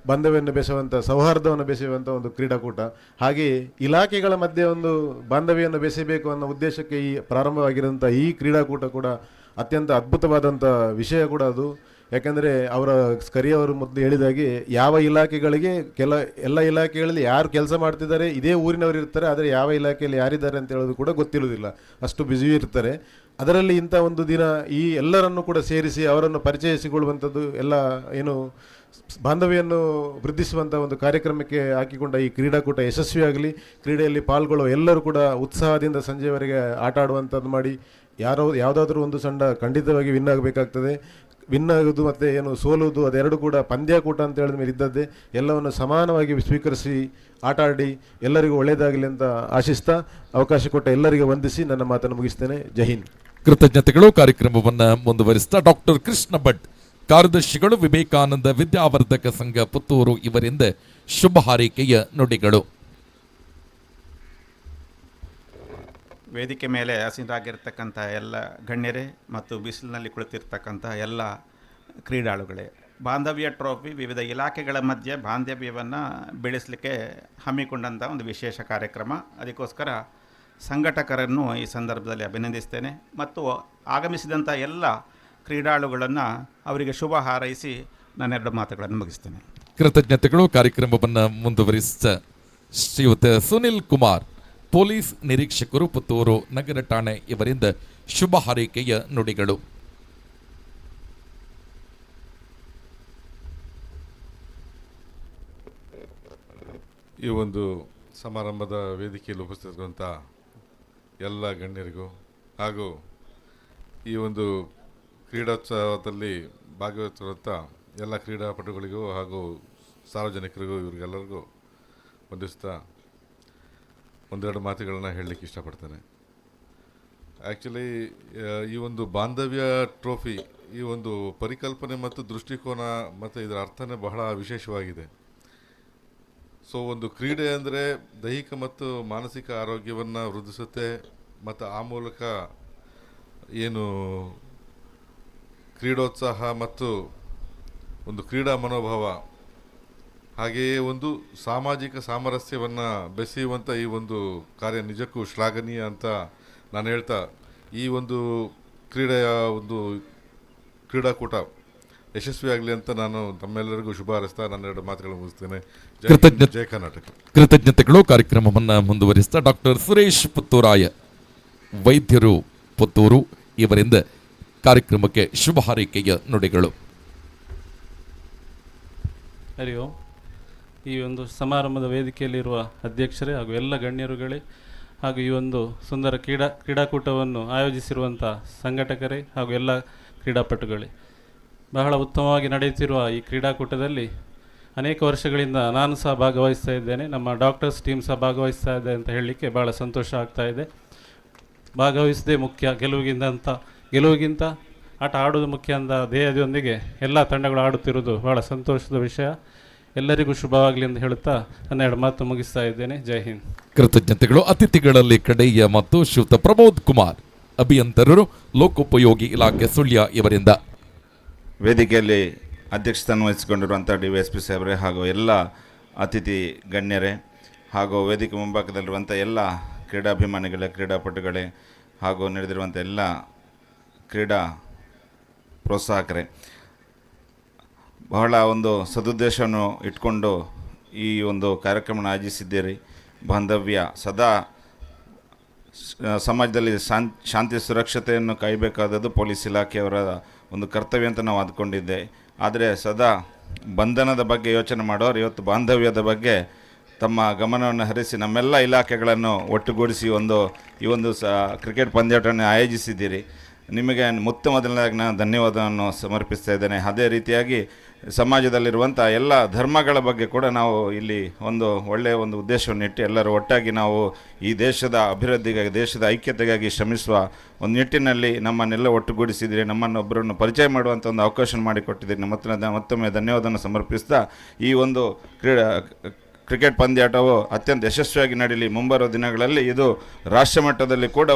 ಬಾಂಧವ್ಯವನ್ನು ಬೆಸೆಯುವಂಥ, ಸೌಹಾರ್ದವನ್ನು ಬೆಸೆಯುವಂಥ ಒಂದು ಕ್ರೀಡಾಕೂಟ. ಹಾಗೆ ಇಲಾಖೆಗಳ ಮಧ್ಯೆ ಒಂದು ಬಾಂಧವ್ಯವನ್ನು ಬೆಸೆಯಬೇಕು ಅನ್ನೋ ಉದ್ದೇಶಕ್ಕೆ ಈ ಪ್ರಾರಂಭವಾಗಿರುವಂಥ ಈ ಕ್ರೀಡಾಕೂಟ ಕೂಡ ಅತ್ಯಂತ ಅದ್ಭುತವಾದಂಥ ವಿಷಯ ಕೂಡ ಅದು. ಯಾಕೆಂದರೆ ಕರಿಯವರು ಮೊದಲು ಹೇಳಿದಾಗೆ ಯಾವ ಇಲಾಖೆಗಳಿಗೆ ಎಲ್ಲ ಇಲಾಖೆಗಳಲ್ಲಿ ಯಾರು ಕೆಲಸ ಮಾಡ್ತಿದ್ದಾರೆ ಇದೇ ಊರಿನವರು ಇರ್ತಾರೆ, ಆದರೆ ಯಾವ ಇಲಾಖೆಯಲ್ಲಿ ಯಾರಿದ್ದಾರೆ ಅಂತ ಹೇಳೋದು ಕೂಡ ಗೊತ್ತಿರೋದಿಲ್ಲ, ಅಷ್ಟು ಬ್ಯುಸಿ ಇರ್ತಾರೆ. ಅದರಲ್ಲಿ ಇಂಥ ಒಂದು ದಿನ ಈ ಎಲ್ಲರನ್ನು ಕೂಡ ಸೇರಿಸಿ ಅವರನ್ನು ಪರಿಚಯಿಸಿಕೊಳ್ಳುವಂಥದ್ದು, ಎಲ್ಲ ಏನು ಬಾಂಧವ್ಯವನ್ನು ವೃದ್ಧಿಸುವಂಥ ಒಂದು ಕಾರ್ಯಕ್ರಮಕ್ಕೆ ಹಾಕಿಕೊಂಡ ಈ ಕ್ರೀಡಾಕೂಟ ಯಶಸ್ವಿಯಾಗಲಿ. ಕ್ರೀಡೆಯಲ್ಲಿ ಪಾಲ್ಗೊಳ್ಳುವ ಎಲ್ಲರೂ ಕೂಡ ಉತ್ಸಾಹದಿಂದ ಸಂಜೆವರೆಗೆ ಆಟ ಆಡುವಂಥದ್ದು ಮಾಡಿ, ಯಾವುದಾದ್ರೂ ಒಂದು ತಂಡ ಖಂಡಿತವಾಗಿ ವಿನ್ ಆಗಬೇಕಾಗ್ತದೆ. ವಿನ್ ಆಗೋದು ಮತ್ತು ಏನು ಸೋಲುವುದು ಅದೆರಡು ಕೂಡ ಪಂದ್ಯಾಕೂಟ ಅಂತ ಹೇಳಿದ ಮೇಲೆ ಇದ್ದದ್ದೇ. ಎಲ್ಲವನ್ನು ಸಮಾನವಾಗಿ ಸ್ವೀಕರಿಸಿ ಆಟ ಆಡಿ ಎಲ್ಲರಿಗೂ ಒಳ್ಳೆಯದಾಗಲಿ ಅಂತ ಆಶಿಸ್ತಾ ಅವಕಾಶ ಕೊಟ್ಟ ಎಲ್ಲರಿಗೂ ವಂದಿಸಿ ನನ್ನ ಮಾತನ್ನು ಮುಗಿಸ್ತೇನೆ. ಜೈ ಹಿಂದ್. ಕೃತಜ್ಞತೆಗಳು. ಕಾರ್ಯಕ್ರಮವನ್ನು ಮುಂದುವರಿಸಿದ ಡಾಕ್ಟರ್ ಕೃಷ್ಣ ಭಟ್, ಕಾರ್ಯದರ್ಶಿಗಳು, ವಿವೇಕಾನಂದ ವಿದ್ಯಾವರ್ಧಕ ಸಂಘ ಪುತ್ತೂರು, ಇವರಿಂದ ಶುಭ ಹಾರೈಕೆಯ ನುಡಿಗಳು. ವೇದಿಕೆ ಮೇಲೆ ಹಸಿರಾಗಿರ್ತಕ್ಕಂಥ ಎಲ್ಲ ಗಣ್ಯರೇ ಮತ್ತು ಬಿಸಿಲಿನಲ್ಲಿ ಕುಳಿತಿರ್ತಕ್ಕಂಥ ಎಲ್ಲ ಕ್ರೀಡಾಳುಗಳೇ, ಬಾಂಧವ್ಯ ಟ್ರೋಫಿ ವಿವಿಧ ಇಲಾಖೆಗಳ ಮಧ್ಯೆ ಬಾಂಧವ್ಯವನ್ನು ಬೆಳೆಸಲಿಕ್ಕೆ ಹಮ್ಮಿಕೊಂಡಂಥ ಒಂದು ವಿಶೇಷ ಕಾರ್ಯಕ್ರಮ. ಅದಕ್ಕೋಸ್ಕರ ಸಂಘಟಕರನ್ನು ಈ ಸಂದರ್ಭದಲ್ಲಿ ಅಭಿನಂದಿಸ್ತೇನೆ ಮತ್ತು ಆಗಮಿಸಿದಂಥ ಎಲ್ಲ ಕ್ರೀಡಾಳುಗಳನ್ನು ಅವರಿಗೆ ಶುಭ ಹಾರೈಸಿ ನಾನೆರಡು ಮಾತುಗಳನ್ನು ಮುಗಿಸ್ತೇನೆ. ಕೃತಜ್ಞತೆಗಳು. ಕಾರ್ಯಕ್ರಮವನ್ನು ಮುಂದುವರಿಸಿದ ಶ್ರೀಯುತ ಸುನಿಲ್ ಕುಮಾರ್, ಪೊಲೀಸ್ ನಿರೀಕ್ಷಕರು, ಪುತ್ತೂರು ನಗರ ಠಾಣೆ, ಇವರಿಂದ ಶುಭ ಹಾರೈಕೆಯ ನುಡಿಗಳು. ಈ ಒಂದು ಸಮಾರಂಭದ ವೇದಿಕೆಯಲ್ಲಿ ಉಪಸ್ಥಿತರುವಂಥ ಎಲ್ಲ ಗಣ್ಯರಿಗೂ ಹಾಗೂ ಈ ಒಂದು ಕ್ರೀಡೋತ್ಸವದಲ್ಲಿ ಭಾಗವಹಿಸಿರುವಂಥ ಎಲ್ಲ ಕ್ರೀಡಾಪಟುಗಳಿಗೂ ಹಾಗೂ ಸಾರ್ವಜನಿಕರಿಗೂ ಇವರಿಗೆಲ್ಲರಿಗೂ ವಂದಿಸ್ತಾ ಒಂದೆರಡು ಮಾತುಗಳನ್ನ ಹೇಳಲಿಕ್ಕೆ ಇಷ್ಟಪಡ್ತೇನೆ. ಆ್ಯಕ್ಚುಲಿ ಈ ಒಂದು ಬಾಂಧವ್ಯ ಟ್ರೋಫಿ, ಈ ಒಂದು ಪರಿಕಲ್ಪನೆ ಮತ್ತು ದೃಷ್ಟಿಕೋನ ಮತ್ತು ಇದರ ಅರ್ಥನೇ ಬಹಳ ವಿಶೇಷವಾಗಿದೆ. ಸೊ ಒಂದು ಕ್ರೀಡೆ ಅಂದರೆ ದೈಹಿಕ ಮತ್ತು ಮಾನಸಿಕ ಆರೋಗ್ಯವನ್ನು ವೃದ್ಧಿಸುತ್ತೆ ಮತ್ತು ಆ ಮೂಲಕ ಏನು ಕ್ರೀಡೋತ್ಸಾಹ ಮತ್ತು ಒಂದು ಕ್ರೀಡಾ ಮನೋಭಾವ, ಹಾಗೆಯೇ ಒಂದು ಸಾಮಾಜಿಕ ಸಾಮರಸ್ಯವನ್ನು ಬೆಸೆಯುವಂಥ ಈ ಒಂದು ಕಾರ್ಯ ನಿಜಕ್ಕೂ ಶ್ಲಾಘನೀಯ ಅಂತ ನಾನು ಹೇಳ್ತಾ, ಈ ಒಂದು ಕ್ರೀಡೆಯ ಒಂದು ಕ್ರೀಡಾಕೂಟ ಯಶಸ್ವಿಯಾಗಲಿ ಅಂತ ನಾನು ತಮ್ಮೆಲ್ಲರಿಗೂ ಶುಭ ಹಾರೈಸ್ತಾ ನನ್ನೆರಡು ಮಾತುಗಳನ್ನು ಮುಗಿಸ್ತೇನೆ. ಜೈ ಕರ್ನಾಟಕ. ಕೃತಜ್ಞತೆಗಳು. ಕಾರ್ಯಕ್ರಮವನ್ನು ಮುಂದುವರಿಸಿದ ಡಾಕ್ಟರ್ ಸುರೇಶ್ ಪುತ್ತೂರಾಯ, ವೈದ್ಯರು, ಪುತ್ತೂರು, ಇವರಿಂದ ಕಾರ್ಯಕ್ರಮಕ್ಕೆ ಶುಭ ಹಾರೈಕೆಯ ನುಡಿಗಳು. ಹರಿ ಓಂ. ಈ ಒಂದು ಸಮಾರಂಭದ ವೇದಿಕೆಯಲ್ಲಿರುವ ಅಧ್ಯಕ್ಷರೇ ಹಾಗೂ ಎಲ್ಲ ಗಣ್ಯರುಗಳೇ ಹಾಗೂ ಈ ಒಂದು ಸುಂದರ ಕ್ರೀಡಾಕೂಟವನ್ನು ಆಯೋಜಿಸಿರುವಂಥ ಸಂಘಟಕರೇ ಹಾಗೂ ಎಲ್ಲ ಕ್ರೀಡಾಪಟುಗಳೇ, ಬಹಳ ಉತ್ತಮವಾಗಿ ನಡೆಯುತ್ತಿರುವ ಈ ಕ್ರೀಡಾಕೂಟದಲ್ಲಿ ಅನೇಕ ವರ್ಷಗಳಿಂದ ನಾನು ಸಹ ಭಾಗವಹಿಸ್ತಾ ಇದ್ದೇನೆ. ನಮ್ಮ ಡಾಕ್ಟರ್ಸ್ ಟೀಮ್ ಸಹ ಭಾಗವಹಿಸ್ತಾ ಇದೆ ಅಂತ ಹೇಳಲಿಕ್ಕೆ ಭಾಳ ಸಂತೋಷ ಆಗ್ತಾ ಇದೆ. ಭಾಗವಹಿಸದೇ ಮುಖ್ಯ, ಗೆಲುವಿಗಿಂತ ಆಟ ಆಡೋದು ಮುಖ್ಯ ಅಂತ ಧ್ಯೇಯದೊಂದಿಗೆ ಎಲ್ಲ ತಂಡಗಳು ಆಡುತ್ತಿರುವುದು ಭಾಳ ಸಂತೋಷದ ವಿಷಯ. ಎಲ್ಲರಿಗೂ ಶುಭವಾಗಲಿ ಎಂದು ಹೇಳುತ್ತಾ ನನ್ನ ಎರಡು ಮಾತು ಮುಗಿಸ್ತಾ ಇದ್ದೇನೆ. ಜೈ ಹಿಂದ್. ಕೃತಜ್ಞತೆಗಳು. ಅತಿಥಿಗಳಲ್ಲಿ ಕಡೆಯ ಮತ್ತು ಶ್ರೀಯುತ ಪ್ರಮೋದ್ ಕುಮಾರ್, ಅಭಿಯಂತರರು, ಲೋಕೋಪಯೋಗಿ ಇಲಾಖೆ ಸುಳ್ಯ ಇವರಿಂದ. ವೇದಿಕೆಯಲ್ಲಿ ಅಧ್ಯಕ್ಷತೆಯನ್ನು ವಹಿಸಿಕೊಂಡಿರುವಂಥ DYSP ಸಾಹೇಬರೇ ಹಾಗೂ ಎಲ್ಲ ಅತಿಥಿ ಗಣ್ಯರೇ ಹಾಗೂ ವೇದಿಕೆ ಮುಂಭಾಗದಲ್ಲಿರುವಂಥ ಎಲ್ಲ ಕ್ರೀಡಾಭಿಮಾನಿಗಳೇ, ಕ್ರೀಡಾಪಟುಗಳೇ ಹಾಗೂ ನಡೆದಿರುವಂಥ ಎಲ್ಲ ಕ್ರೀಡಾ ಪ್ರೋತ್ಸಾಹಕರೇ, ಬಹಳ ಒಂದು ಸದುದ್ದೇಶವನ್ನು ಇಟ್ಕೊಂಡು ಈ ಒಂದು ಕಾರ್ಯಕ್ರಮವನ್ನು ಆಯೋಜಿಸಿದ್ದೀರಿ. ಬಾಂಧವ್ಯ ಸದಾ ಸಮಾಜದಲ್ಲಿ ಶಾಂತಿ ಸುರಕ್ಷತೆಯನ್ನು ಕಾಯಬೇಕಾದದ್ದು ಪೊಲೀಸ್ ಇಲಾಖೆಯವರ ಒಂದು ಕರ್ತವ್ಯ ಅಂತ ನಾವು ಅಂದ್ಕೊಂಡಿದ್ದೆ. ಆದರೆ ಸದಾ ಬಂಧನದ ಬಗ್ಗೆ ಯೋಚನೆ ಮಾಡೋರು ಇವತ್ತು ಬಾಂಧವ್ಯದ ಬಗ್ಗೆ ತಮ್ಮ ಗಮನವನ್ನು ಹರಿಸಿ ನಮ್ಮೆಲ್ಲ ಇಲಾಖೆಗಳನ್ನು ಒಟ್ಟುಗೂಡಿಸಿ ಈ ಒಂದು ಕ್ರಿಕೆಟ್ ಪಂದ್ಯಾಟವನ್ನು ಆಯೋಜಿಸಿದ್ದೀರಿ. ನಿಮಗೆ ಮೊದಲನೇದಾಗಿ ನಾನು ಧನ್ಯವಾದವನ್ನು ಸಮರ್ಪಿಸ್ತಾ ಇದ್ದೇನೆ. ಅದೇ ರೀತಿಯಾಗಿ ಸಮಾಜದಲ್ಲಿರುವಂಥ ಎಲ್ಲ ಧರ್ಮಗಳ ಬಗ್ಗೆ ಕೂಡ ನಾವು ಇಲ್ಲಿ ಒಳ್ಳೆಯ ಒಂದು ಉದ್ದೇಶವನ್ನು ಇಟ್ಟು ಎಲ್ಲರೂ ಒಟ್ಟಾಗಿ ನಾವು ಈ ದೇಶದ ಅಭಿವೃದ್ಧಿಗಾಗಿ, ದೇಶದ ಐಕ್ಯತೆಗಾಗಿ ಶ್ರಮಿಸುವ ಒಂದು ನಿಟ್ಟಿನಲ್ಲಿ ನಮ್ಮನ್ನೆಲ್ಲ ಒಟ್ಟುಗೂಡಿಸಿದ್ದೀರಿ. ನಮ್ಮನ್ನೊಬ್ಬರನ್ನು ಪರಿಚಯ ಮಾಡುವಂಥ ಒಂದು ಅವಕಾಶ ಮಾಡಿಕೊಟ್ಟಿದ್ದೀರಿ. ಮತ್ತೊಮ್ಮೆ ಧನ್ಯವಾದವನ್ನು ಸಮರ್ಪಿಸ್ತಾ ಈ ಒಂದು ಕ್ರಿಕೆಟ್ ಪಂದ್ಯಾಟವು ಅತ್ಯಂತ ಯಶಸ್ವಿಯಾಗಿ ನಡೀಲಿ. ಮುಂಬರುವ ದಿನಗಳಲ್ಲಿ ಇದು ರಾಷ್ಟ್ರ ಮಟ್ಟದಲ್ಲಿ ಕೂಡ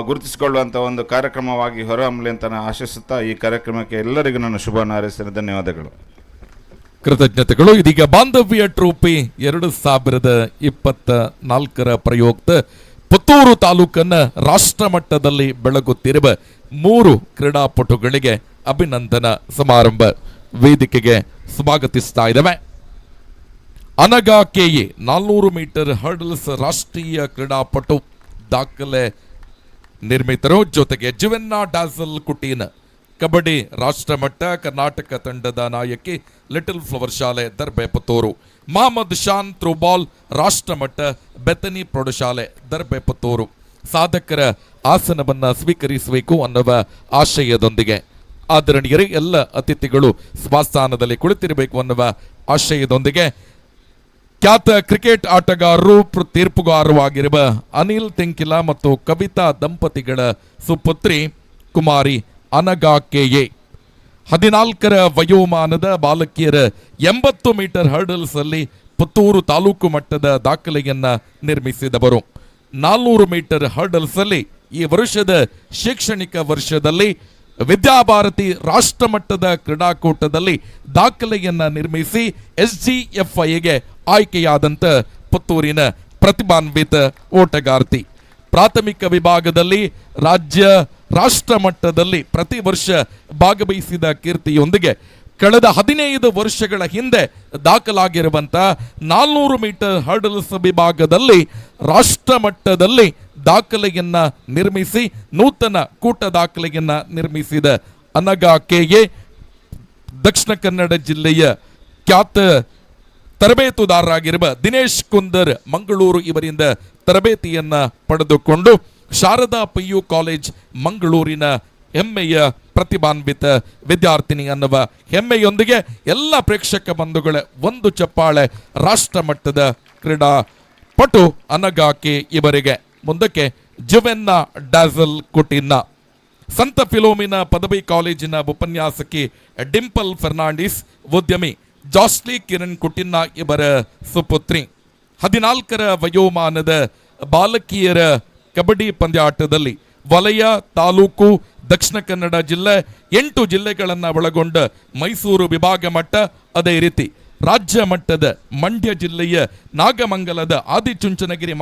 ಗುರುತಿಸಿಕೊಳ್ಳುವಂಥ ಒಂದು ಕಾರ್ಯಕ್ರಮವಾಗಿ ಹೊರಹೊಮ್ಮಲಿ ಅಂತ ನಾನು ಆಶಿಸುತ್ತಾ ಈ ಕಾರ್ಯಕ್ರಮಕ್ಕೆ ಎಲ್ಲರಿಗೂ ನಾನು ಶುಭವನ್ನು ಹಾರೈಸ್ತೇನೆ. ಧನ್ಯವಾದಗಳು. ಕೃತಜ್ಞತೆಗಳು. ಇದೀಗ ಬಾಂಧವ್ಯ ಟ್ರೋಫಿ 2024 ಪ್ರಯುಕ್ತ ಪುತ್ತೂರು ತಾಲೂಕನ್ನು ರಾಷ್ಟ್ರ ಮಟ್ಟದಲ್ಲಿ ಬೆಳಗುತ್ತಿರುವ 3 ಕ್ರೀಡಾಪಟುಗಳಿಗೆ ಅಭಿನಂದನಾ ಸಮಾರಂಭ ವೇದಿಕೆಗೆ ಸ್ವಾಗತಿಸ್ತಾ ಇದ್ದೇವೆ. ಅನಘಾ ಕೆ.ಎ 400 ಮೀಟರ್ ಹರ್ಡಲ್ಸ್ ರಾಷ್ಟ್ರೀಯ ಕ್ರೀಡಾಪಟು, ದಾಖಲೆ ನಿರ್ಮಿತರು. ಜೊತೆಗೆ ಜುವೆನ್ನಾ ಡಾಸಲ್ ಕುಟೀನ್ ಕಬಡ್ಡಿ ರಾಷ್ಟ್ರಮಟ್ಟ ಕರ್ನಾಟಕ ತಂಡದ ನಾಯಕಿ, ಲಿಟಲ್ ಫ್ಲವರ್ ಶಾಲೆ ದರ್ಬೆ ಪುತ್ತೂರು. ಮಹಮ್ಮದ್ ಶಾನ್ ಥ್ರೋಬಾಲ್ ರಾಷ್ಟ್ರಮಟ್ಟ ಬೆತನಿ ಪ್ರೌಢಶಾಲೆ ದರ್ಬೆ ಪುತ್ತೂರು. ಸಾಧಕರ ಆಸನವನ್ನು ಸ್ವೀಕರಿಸಬೇಕು ಅನ್ನುವ ಆಶಯದೊಂದಿಗೆ ಆದರಣೀಯರೇ ಎಲ್ಲ ಅತಿಥಿಗಳು ಸ್ವಸ್ಥಾನದಲ್ಲಿ ಕುಳಿತಿರಬೇಕು ಅನ್ನುವ ಆಶಯದೊಂದಿಗೆ ಖ್ಯಾತ ಕ್ರಿಕೆಟ್ ಆಟಗಾರರು, ತೀರ್ಪುಗಾರರು ಆಗಿರುವ ಅನಿಲ್ ತೆಂಕಿಲ ಮತ್ತು ಕವಿತಾ ದಂಪತಿಗಳ ಸುಪುತ್ರಿ ಕುಮಾರಿ ಅನಘಾ ಕೆ.ಎ 14 ವಯೋಮಾನದ ಬಾಲಕಿಯರ 80 ಮೀಟರ್ ಹರ್ಡಲ್ಸ್ ಅಲ್ಲಿ ಪುತ್ತೂರು ತಾಲೂಕು ಮಟ್ಟದ ದಾಖಲೆಯನ್ನ ನಿರ್ಮಿಸಿದವರು. 400 ಮೀಟರ್ ಹರ್ಡಲ್ಸ್ ಅಲ್ಲಿ ಈ ವರ್ಷದ ಶೈಕ್ಷಣಿಕ ವರ್ಷದಲ್ಲಿ ವಿದ್ಯಾಭಾರತಿ ರಾಷ್ಟ್ರಮಟ್ಟದ ಕ್ರೀಡಾಕೂಟದಲ್ಲಿ ದಾಖಲೆಯನ್ನ ನಿರ್ಮಿಸಿ SGFIಗೆ ಆಯ್ಕೆಯಾದಂಥ ಪುತ್ತೂರಿನ ಪ್ರತಿಭಾನ್ವಿತ ಓಟಗಾರ್ತಿ. ಪ್ರಾಥಮಿಕ ವಿಭಾಗದಲ್ಲಿ ರಾಷ್ಟ್ರ ಮಟ್ಟದಲ್ಲಿ ಪ್ರತಿ ವರ್ಷ ಭಾಗವಹಿಸಿದ ಕೀರ್ತಿಯೊಂದಿಗೆ ಕಳೆದ 15 ವರ್ಷಗಳ ಹಿಂದೆ ದಾಖಲಾಗಿರುವಂಥ 400 ಮೀಟರ್ ಹರ್ಡಲ್ಸ್ ವಿಭಾಗದಲ್ಲಿ ರಾಷ್ಟ್ರ ಮಟ್ಟದಲ್ಲಿ ದಾಖಲೆಯನ್ನ ನಿರ್ಮಿಸಿ ನೂತನ ಕೂಟ ದಾಖಲೆಯನ್ನ ನಿರ್ಮಿಸಿದ ಅನಘಾ ಕೆ.ಎ ದಕ್ಷಿಣ ಕನ್ನಡ ಜಿಲ್ಲೆಯ ಖ್ಯಾತ ತರಬೇತುದಾರರಾಗಿರುವ ದಿನೇಶ್ ಕುಂದರ್ ಮಂಗಳೂರು ಇವರಿಂದ ತರಬೇತಿಯನ್ನ ಪಡೆದುಕೊಂಡು ಶಾರದಾ PU ಕಾಲೇಜ್ ಮಂಗಳೂರಿನ ಹೆಮ್ಮೆಯ ಪ್ರತಿಭಾನ್ವಿತ ವಿದ್ಯಾರ್ಥಿನಿ ಅನ್ನುವ ಹೆಮ್ಮೆಯೊಂದಿಗೆ ಎಲ್ಲ ಪ್ರೇಕ್ಷಕ ಬಂಧುಗಳ ಒಂದು ಚಪ್ಪಾಳೆ ರಾಷ್ಟ್ರ ಮಟ್ಟದ ಕ್ರೀಡಾಪಟು ಅನಘಾ ಕೆ ಇವರಿಗೆ. ಮುಂದಕ್ಕೆ ಜುವೆನ್ನಾ ಡಾಸಲ್ ಕುಟಿನ್ನ ಸಂತ ಫಿಲೋಮಿನ ಪದವಿ ಕಾಲೇಜಿನ ಉಪನ್ಯಾಸಕಿ ಡಿಂಪಲ್ ಫೆರ್ನಾಂಡಿಸ್, ಉದ್ಯಮಿ ಜಾಸ್ಲಿ ಕಿರಣ್ ಕುಟಿನ್ನ ಇವರ ಸುಪುತ್ರಿ. 14 ವಯೋಮಾನದ ಬಾಲಕಿಯರ ಕಬಡ್ಡಿ ಪಂದ್ಯಾಟದಲ್ಲಿ ವಲಯ, ತಾಲೂಕು, ದಕ್ಷಿಣ ಕನ್ನಡ ಜಿಲ್ಲೆ 8 ಜಿಲ್ಲೆಗಳನ್ನು ಒಳಗೊಂಡ ಮೈಸೂರು ವಿಭಾಗ ಮಟ್ಟ, ಅದೇ ರೀತಿ ರಾಜ್ಯ ಮಟ್ಟದ ಮಂಡ್ಯ ಜಿಲ್ಲೆಯ ನಾಗಮಂಗಲದ ಆದಿಚುಂಚನಗಿರಿ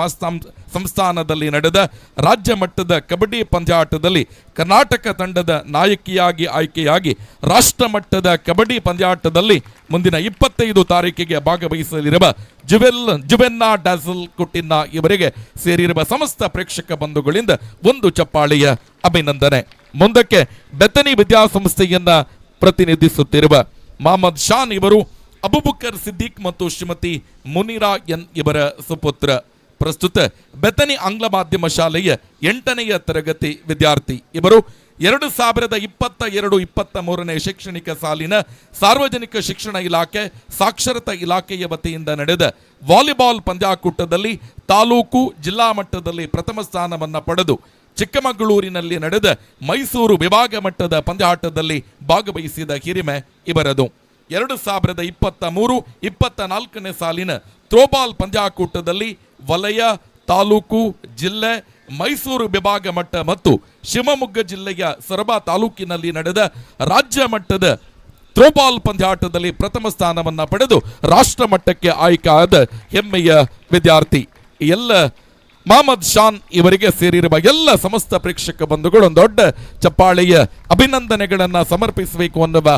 ಸಂಸ್ಥಾನದಲ್ಲಿ ನಡೆದ ರಾಜ್ಯ ಮಟ್ಟದ ಕಬಡ್ಡಿ ಪಂದ್ಯಾಟದಲ್ಲಿ ಕರ್ನಾಟಕ ತಂಡದ ನಾಯಕಿಯಾಗಿ ಆಯ್ಕೆಯಾಗಿ ರಾಷ್ಟ್ರ ಮಟ್ಟದ ಕಬಡ್ಡಿ ಪಂದ್ಯಾಟದಲ್ಲಿ ಮುಂದಿನ 25 ತಾರೀಕಿಗೆ ಭಾಗವಹಿಸಲಿರುವ ಜುವೆನ್ನಾ ಡಾಸಲ್ ಕುಟಿನ್ನ ಇವರಿಗೆ ಸೇರಿರುವ ಸಮಸ್ತ ಪ್ರೇಕ್ಷಕ ಬಂಧುಗಳಿಂದ ಒಂದು ಚಪ್ಪಾಳೆಯ ಅಭಿನಂದನೆ. ಮುಂದಕ್ಕೆ ಬೆತನಿ ವಿದ್ಯಾಸಂಸ್ಥೆಯನ್ನ ಪ್ರತಿನಿಧಿಸುತ್ತಿರುವ ಮೊಹಮ್ಮದ್ ಶಾನ್ ಇವರು ಅಬುಬಕರ್ ಸಿದ್ದಿಕ್ ಮತ್ತು ಶ್ರೀಮತಿ ಮುನಿರಾ ಎನ್ ಇವರ ಸುಪುತ್ರ. ಪ್ರಸ್ತುತ ಬೆತನಿ ಆಂಗ್ಲ ಮಾಧ್ಯಮ ಶಾಲೆಯ 8ನೇ ತರಗತಿ ವಿದ್ಯಾರ್ಥಿ. ಇವರು 2022-23 ಶೈಕ್ಷಣಿಕ ಸಾಲಿನ ಸಾರ್ವಜನಿಕ ಶಿಕ್ಷಣ ಇಲಾಖೆ ಸಾಕ್ಷರತಾ ಇಲಾಖೆಯ ವತಿಯಿಂದ ನಡೆದ ವಾಲಿಬಾಲ್ ಪಂದ್ಯಾಕೂಟದಲ್ಲಿ ತಾಲೂಕು ಜಿಲ್ಲಾ ಮಟ್ಟದಲ್ಲಿ ಪ್ರಥಮ ಸ್ಥಾನವನ್ನು ಪಡೆದು ಚಿಕ್ಕಮಗಳೂರಿನಲ್ಲಿ ನಡೆದ ಮೈಸೂರು ವಿಭಾಗ ಮಟ್ಟದ ಪಂದ್ಯಾಟದಲ್ಲಿ ಭಾಗವಹಿಸಿದ ಹಿರಿಮೆ ಇವರದು. 2023-24 ಸಾಲಿನ ಥ್ರೋಬಾಲ್ ಪಂದ್ಯಾಕೂಟದಲ್ಲಿ ವಲಯ, ತಾಲೂಕು, ಜಿಲ್ಲೆ, ಮೈಸೂರು ವಿಭಾಗ ಮಟ್ಟ ಮತ್ತು ಶಿವಮೊಗ್ಗ ಜಿಲ್ಲೆಯ ಸೊರಬ ತಾಲೂಕಿನಲ್ಲಿ ನಡೆದ ರಾಜ್ಯ ಮಟ್ಟದ ಥ್ರೋಬಾಲ್ ಪಂದ್ಯಾಟದಲ್ಲಿ ಪ್ರಥಮ ಸ್ಥಾನವನ್ನು ಪಡೆದು ರಾಷ್ಟ್ರ ಮಟ್ಟಕ್ಕೆ ಆಯ್ಕೆಯಾದ ಹೆಮ್ಮೆಯ ವಿದ್ಯಾರ್ಥಿ. ಎಲ್ಲ ಮೊಹಮ್ಮದ್ ಶಾನ್ ಇವರಿಗೆ ಸೇರಿರುವ ಎಲ್ಲ ಸಮಸ್ತ ಪ್ರೇಕ್ಷಕ ಬಂಧುಗಳು ಒಂದು ದೊಡ್ಡ ಚಪ್ಪಾಳೆಯ ಅಭಿನಂದನೆಗಳನ್ನು ಸಮರ್ಪಿಸಬೇಕು ಅನ್ನುವ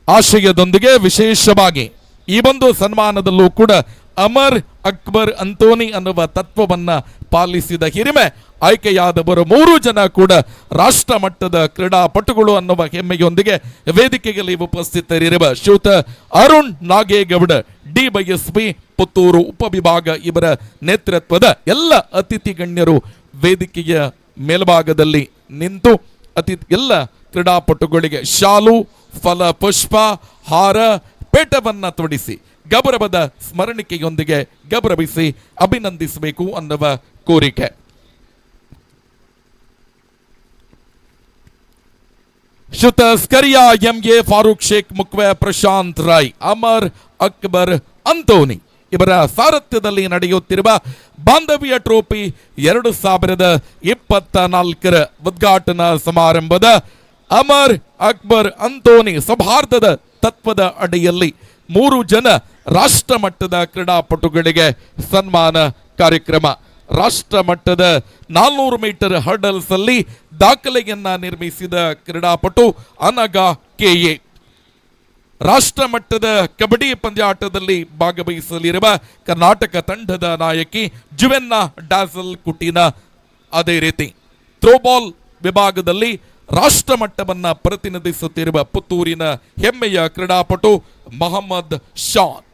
ಆಶಯದೊಂದಿಗೆ ವಿಶೇಷವಾಗಿ ಈ ಒಂದು ಸನ್ಮಾನದಲ್ಲೂ ಕೂಡ ಅಮರ್ ಅಕ್ಬರ್ ಅಂತೋನಿ ಅನ್ನುವ ತತ್ವವನ್ನ ಪಾಲಿಸಿದ ಹಿರಿಮೆ ಆಯ್ಕೆಯಾದವರು 3 ಜನ ಕೂಡ ರಾಷ್ಟ್ರ ಮಟ್ಟದ ಕ್ರೀಡಾಪಟುಗಳು ಅನ್ನುವ ಹೆಮ್ಮೆಯೊಂದಿಗೆ ವೇದಿಕೆಯಲ್ಲಿ ಉಪಸ್ಥಿತರಿರುವ ಶ್ರೀಯುತ ಅರುಣ್ ನಾಗೇಗೌಡ ಡಿವೈಎಸ್ಪಿ ಪುತ್ತೂರು ಉಪವಿಭಾಗ ಇವರ ನೇತೃತ್ವದ ಎಲ್ಲ ಅತಿಥಿ ಗಣ್ಯರು ವೇದಿಕೆಯ ಮೇಲ್ಭಾಗದಲ್ಲಿ ನಿಂತು ಎಲ್ಲ ಕ್ರೀಡಾಪಟುಗಳಿಗೆ ಶಾಲು, ಫಲ, ಪುಷ್ಪ, ಹಾರ, ಪೇಟವನ್ನ ತೊಡಿಸಿ ಗೌರವದ ಸ್ಮರಣಿಕೆಯೊಂದಿಗೆ ಗೌರವಿಸಿ ಅಭಿನಂದಿಸಬೇಕು ಅನ್ನುವ ಕೋರಿಕೆ. ಶ್ರೀಯುತ ಸ್ಕರಿಯಾ ಎಂಎ ಫಾರೂಕ್ ಶೇಖ್ ಮುಕ್ವೆ ಪ್ರಶಾಂತ್ ರಾಯ್ ಅಮರ್ ಅಕ್ಬರ್ ಅಂತೋನಿ ಇವರ ಸಾರಥ್ಯದಲ್ಲಿ ನಡೆಯುತ್ತಿರುವ ಬಾಂಧವ್ಯ ಟ್ರೋಫಿ 2024 ಉದ್ಘಾಟನಾ ಸಮಾರಂಭದ ಅಮರ್ ಅಕ್ಬರ್ ಅಂತೋನಿ ಸೌಹಾರ್ದದ ತತ್ವದ ಅಡಿಯಲ್ಲಿ 3 ಜನ ರಾಷ್ಟ್ರ ಮಟ್ಟದ ಕ್ರೀಡಾಪಟುಗಳಿಗೆ ಸನ್ಮಾನ ಕಾರ್ಯಕ್ರಮ. ರಾಷ್ಟ್ರ ಮಟ್ಟದ 400 ಮೀಟರ್ ಹರ್ಡಲ್ಸ್ ಅಲ್ಲಿ ದಾಖಲೆಯನ್ನ ನಿರ್ಮಿಸಿದ ಕ್ರೀಡಾಪಟು ಅನಘಾ ಕೆ.ಎ. ರಾಷ್ಟ್ರ ಮಟ್ಟದ ಕಬಡ್ಡಿ ಪಂದ್ಯಾಟದಲ್ಲಿ ಭಾಗವಹಿಸಲಿರುವ ಕರ್ನಾಟಕ ತಂಡದ ನಾಯಕಿ ಜುವೆನ್ನಾ ಡಾಸಲ್ ಕುಟಿನ. ಅದೇ ರೀತಿ ಥ್ರೋಬಾಲ್ ವಿಭಾಗದಲ್ಲಿ ರಾಷ್ಟ್ರ ಮಟ್ಟವನ್ನ ಪ್ರತಿನಿಧಿಸುತ್ತಿರುವ ಪುತ್ತೂರಿನ ಹೆಮ್ಮೆಯ ಕ್ರೀಡಾಪಟು ಮೊಹಮ್ಮದ್ ಶಾನ್.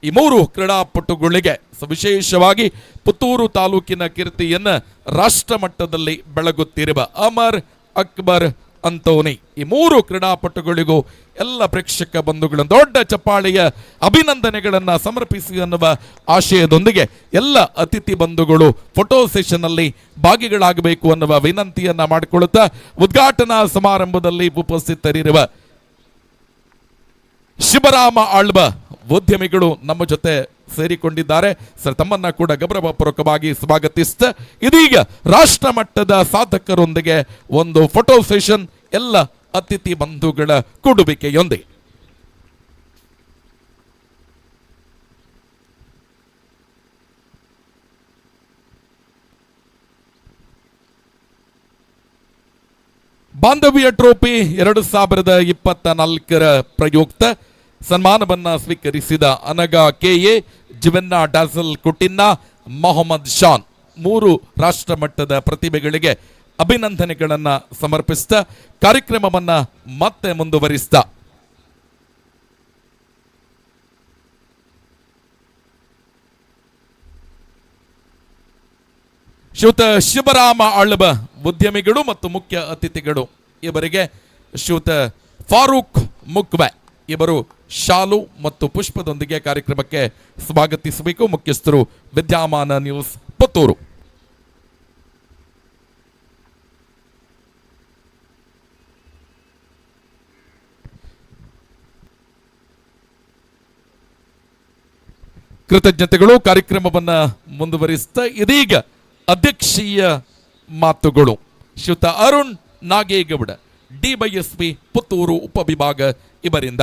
ಈ 3 ಕ್ರೀಡಾಪಟುಗಳಿಗೆ ವಿಶೇಷವಾಗಿ ಪುತ್ತೂರು ತಾಲೂಕಿನ ಕೀರ್ತಿಯನ್ನು ರಾಷ್ಟ್ರ ಮಟ್ಟದಲ್ಲಿ ಬೆಳಗುತ್ತಿರುವ ಅಮರ್ ಅಕ್ಬರ್ ಅಂತೋನಿ ಈ 3 ಕ್ರೀಡಾಪಟುಗಳಿಗೂ ಎಲ್ಲ ಪ್ರೇಕ್ಷಕ ಬಂಧುಗಳ ದೊಡ್ಡ ಚಪ್ಪಾಳೆಯ ಅಭಿನಂದನೆಗಳನ್ನು ಸಮರ್ಪಿಸಿ ಅನ್ನುವ ಆಶಯದೊಂದಿಗೆ ಎಲ್ಲ ಅತಿಥಿ ಬಂಧುಗಳು ಫೋಟೋ ಸೆಷನ್ ಅಲ್ಲಿ ಭಾಗಿಗಳಾಗಬೇಕು ಅನ್ನುವ ವಿನಂತಿಯನ್ನ ಮಾಡಿಕೊಳ್ಳುತ್ತಾ ಉದ್ಘಾಟನಾ ಸಮಾರಂಭದಲ್ಲಿ ಉಪಸ್ಥಿತರಿರುವ ಶಿವರಾಮ ಆಳ್ಬ ಉದ್ಯಮಿಗಳು ನಮ್ಮ ಜೊತೆ ಸೇರಿಕೊಂಡಿದ್ದಾರೆ. ಸರ್, ತಮ್ಮನ್ನ ಕೂಡ ಗೌರವಪೂರ್ವಕವಾಗಿ ಸ್ವಾಗತಿಸ್ತಾ ಇದೀಗ ರಾಷ್ಟ್ರ ಮಟ್ಟದ ಸಾಧಕರೊಂದಿಗೆ ಒಂದು ಫೋಟೋ ಸೆಷನ್ ಎಲ್ಲ ಅತಿಥಿ ಬಂಧುಗಳ ಕೊಡುವಿಕೆಯೊಂದಿಗೆ. ಬಾಂಧವ್ಯ ಟ್ರೋಫಿ 2024 ಪ್ರಯುಕ್ತ ಸನ್ಮಾನವನ್ನ ಸ್ವೀಕರಿಸಿದ ಅನಘಾ ಕೆ.ಎ, ಜುವೆನ್ನಾ ಡಾಸಲ್ ಕುಟಿನ್ನ, ಮೊಹಮ್ಮದ್ ಶಾನ್ 3 ರಾಷ್ಟ್ರ ಮಟ್ಟದ ಪ್ರತಿಭೆಗಳಿಗೆ ಅಭಿನಂದನೆಗಳನ್ನ ಸಮರ್ಪಿಸ್ತಾ ಕಾರ್ಯಕ್ರಮವನ್ನ ಮತ್ತೆ ಮುಂದುವರಿಸ್ತಾ ಶ್ರೀಯುತ ಶಿವರಾಮ ಆಳ್ಬ ಉದ್ಯಮಿಗಳು ಮತ್ತು ಮುಖ್ಯ ಅತಿಥಿಗಳು ಇವರಿಗೆ ಶ್ರೀಯುತ ಫಾರೂಕ್ ಮುಕ್ವೆ ಇವರು ಶಾಲು ಮತ್ತು ಪುಷ್ಪದೊಂದಿಗೆ ಕಾರ್ಯಕ್ರಮಕ್ಕೆ ಸ್ವಾಗತಿಸಬೇಕು. ಮುಖ್ಯಸ್ಥರು ವಿದ್ಯಮಾನ ನ್ಯೂಸ್ ಪುತ್ತೂರು. ಕೃತಜ್ಞತೆಗಳು. ಕಾರ್ಯಕ್ರಮವನ್ನ ಮುಂದುವರಿಸ್ತಾ ಇದೀಗ ಅಧ್ಯಕ್ಷೀಯ ಮಾತುಗಳು ಶ್ರೀಯುತ ಅರುಣ್ ನಾಗೇಗೌಡ ಡಿವೈಎಸ್ಪಿ ಪುತ್ತೂರು ಉಪವಿಭಾಗ ಇವರಿಂದ.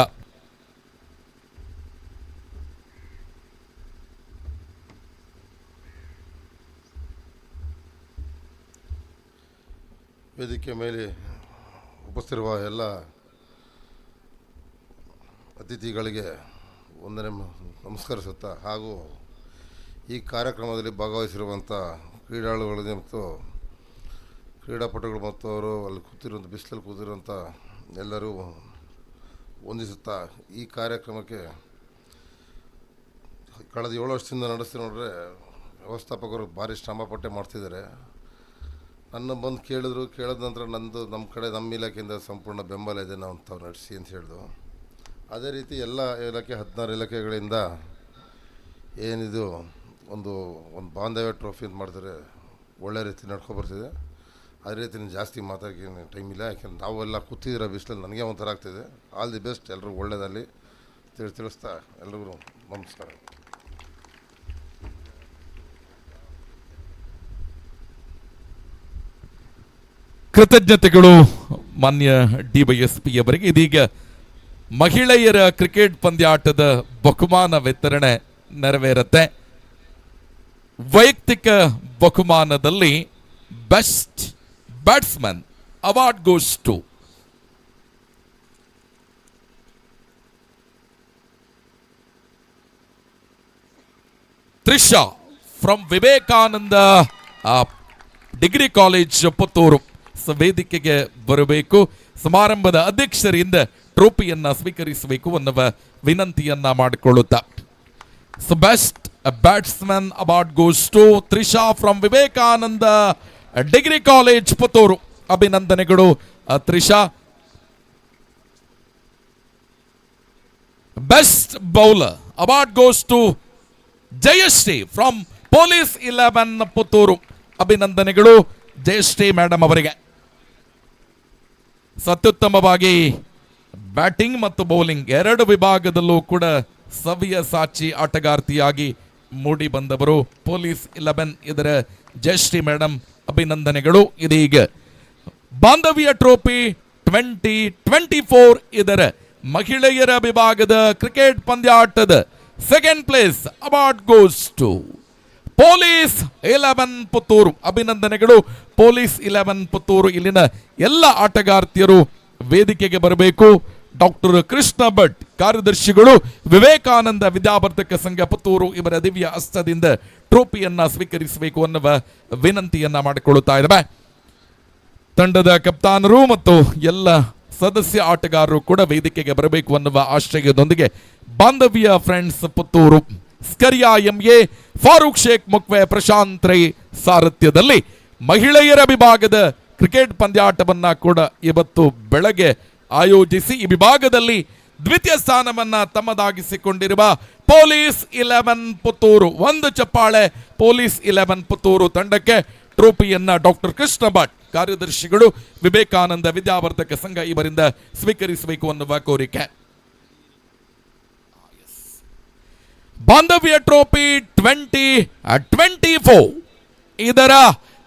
ವೇದಿಕೆ ಮೇಲೆ ಉಪಸ್ಥಿರುವ ಎಲ್ಲ ಅತಿಥಿಗಳಿಗೆ ನಮಸ್ಕರಿಸುತ್ತಾ ಹಾಗೂ ಈ ಕಾರ್ಯಕ್ರಮದಲ್ಲಿ ಭಾಗವಹಿಸಿರುವಂಥ ಕ್ರೀಡಾಳುಗಳಿಗೆ ಮತ್ತು ಕ್ರೀಡಾಪಟುಗಳು ಮತ್ತು ಅವರು ಅಲ್ಲಿ ಕೂತಿರುವಂಥ ಬಿಸಿಲಲ್ಲಿ ಕೂತಿರುವಂಥ ಎಲ್ಲರೂ ವಂದಿಸುತ್ತಾ ಈ ಕಾರ್ಯಕ್ರಮಕ್ಕೆ ಕಳೆದ 7 ವರ್ಷದಿಂದ ನಡೆಸ್ತಿ ನೋಡ್ರೆ ವ್ಯವಸ್ಥಾಪಕರು ಭಾರಿ ಶ್ರಮಪಟ್ಟೆ ಮಾಡ್ತಿದ್ದಾರೆ. ನನ್ನ ಬಂದು ಕೇಳಿದ ನಂತರ ನಮ್ಮ ಕಡೆ ನಮ್ಮ ಇಲಾಖೆಯಿಂದ ಸಂಪೂರ್ಣ ಬೆಂಬಲ ಇದೆ, ನಾವು ತಾವು ನಡೆಸಿ ಅಂತ ಹೇಳಿದ್ರು. ಅದೇ ರೀತಿ ಎಲ್ಲ ಇಲಾಖೆ 16 ಇಲಾಖೆಗಳಿಂದ ಏನಿದು ಒಂದು ಬಾಂಧವ್ಯ ಟ್ರೋಫಿ ಅಂತ ಮಾಡಿದ್ರೆ ಒಳ್ಳೆ ರೀತಿ ನಡ್ಕೊಬರ್ತಿದೆ. ಅದೇ ರೀತಿ ಜಾಸ್ತಿ ಮಾತಾಡೋಕ್ಕೆ ಟೈಮ್ ಇಲ್ಲ, ಯಾಕೆಂದ್ರೆ ನಾವೆಲ್ಲ ಕೂತಿದ್ದೀರ ಬಿಸಿಲಲ್ಲಿ ನನಗೆ ಒಂಥರ ಆಗ್ತಿದೆ. ಆಲ್ ದಿ ಬೆಸ್ಟ್, ಎಲ್ಲರೂ ಒಳ್ಳೆಯದಲ್ಲಿ ತಿಳಿಸ್ತಾ ಎಲ್ರಿಗೂ ನಮಸ್ಕಾರ. ಕೃತಜ್ಞತೆಗಳು ಮಾನ್ಯ DYSP ಅವರಿಗೆ. ಇದೀಗ ಮಹಿಳೆಯರ ಕ್ರಿಕೆಟ್ ಪಂದ್ಯಾಟದ ಬಹುಮಾನ ವಿತರಣೆ ನೆರವೇರುತ್ತೆ. ವೈಯಕ್ತಿಕ ಬಹುಮಾನದಲ್ಲಿ best batsman award goes to Trisha from Vivekananda degree college Puttur. ವೇದಿಕೆಗೆ ಬರಬೇಕು, ಸಮಾರಂಭದ ಅಧ್ಯಕ್ಷರಿಂದ ಟ್ರೋಫಿಯನ್ನ ಸ್ವೀಕರಿಸಬೇಕು ಅನ್ನುವ ವಿನಂತಿಯನ್ನ ಮಾಡಿಕೊಳ್ಳುತ್ತಾ best batsman award goes to Trisha from Vivekananda degree college Puttur. ಅಭಿನಂದನೆಗಳು Trisha. Best bowler award goes to Jayashree from police 11 Puttur. ಅಭಿನಂದನೆಗಳು ಜಯಶ್ರೀ ಮೇಡಮ್ ಅವರಿಗೆ. ಅತ್ಯುತ್ತಮವಾಗಿ ಬ್ಯಾಟಿಂಗ್ ಮತ್ತು ಬೌಲಿಂಗ್ 2 ವಿಭಾಗದಲ್ಲೂ ಕೂಡ ಸವ್ಯಸಾಚಿ ಆಟಗಾರ್ತಿಯಾಗಿ ಮೂಡಿ ಬಂದವರು ಪೊಲೀಸ್ 11 ಇದರ ಜಯಶ್ರೀ ಮೇಡಮ್. ಅಭಿನಂದನೆಗಳು. ಇದೀಗ ಬಾಂಧವ್ಯ ಟ್ರೋಫಿ 2024 ಇದರ ಮಹಿಳೆಯರ ವಿಭಾಗದ ಕ್ರಿಕೆಟ್ ಪಂದ್ಯಾಟದ second place award goes to police 11 Puttur. ಅಭಿನಂದನೆಗಳು ಪೊಲೀಸ್ 11 ಪುತ್ತೂರು. ಇಲ್ಲಿನ ಎಲ್ಲ ಆಟಗಾರ್ತಿಯರು ವೇದಿಕೆಗೆ ಬರಬೇಕು. ಡಾಕ್ಟರ್ ಕೃಷ್ಣ ಭಟ್ ಕಾರ್ಯದರ್ಶಿಗಳು, ವಿವೇಕಾನಂದ ವಿದ್ಯಾವರ್ಧಕ ಸಂಘ ಪುತ್ತೂರು ಇವರ ದಿವ್ಯ ಹಸ್ತದಿಂದ ಟ್ರೋಫಿಯನ್ನ ಸ್ವೀಕರಿಸಬೇಕು ಅನ್ನುವ ವಿನಂತಿಯನ್ನ ಮಾಡಿಕೊಳ್ಳುತ್ತಾ ಇದ್ದಾವೆ. ತಂಡದ ಕಪ್ತಾನರು ಮತ್ತು ಎಲ್ಲ ಸದಸ್ಯ ಆಟಗಾರರು ಕೂಡ ವೇದಿಕೆಗೆ ಬರಬೇಕು ಅನ್ನುವ ಆಶ್ರಯದೊಂದಿಗೆ ಬಾಂಧವ್ಯ ಫ್ರೆಂಡ್ಸ್ ಪುತ್ತೂರು ಸ್ಕರಿಯಾ MA ಫಾರೂಕ್ ಶೇಖ್ ಮುಕ್ವೆ ಪ್ರಶಾಂತ್ ರೈ ಸಾರಥ್ಯದಲ್ಲಿ ಮಹಿಳೆಯರ ವಿಭಾಗದ ಕ್ರಿಕೆಟ್ ಪಂದ್ಯಾಟವನ್ನ ಕೂಡ ಇವತ್ತು ಬೆಳಗ್ಗೆ ಆಯೋಜಿಸಿ ಈ ವಿಭಾಗದಲ್ಲಿ ದ್ವಿತೀಯ ಸ್ಥಾನವನ್ನ ತಮ್ಮದಾಗಿಸಿಕೊಂಡಿರುವ ಪೊಲೀಸ್ 11 ಪುತ್ತೂರು. ಒಂದು ಚಪ್ಪಾಳೆ ಪೊಲೀಸ್ 11 ಪುತ್ತೂರು ತಂಡಕ್ಕೆ. ಟ್ರೋಫಿಯನ್ನ ಡಾಕ್ಟರ್ ಕೃಷ್ಣ ಭಟ್ ಕಾರ್ಯದರ್ಶಿಗಳು, ವಿವೇಕಾನಂದ ವಿದ್ಯಾವರ್ಧಕ ಸಂಘ ಇವರಿಂದ ಸ್ವೀಕರಿಸಬೇಕು ಅನ್ನುವ ಕೋರಿಕೆ. ಬಾಂಧವ್ಯ ಟ್ರೋಫಿ 2024 ಇದರ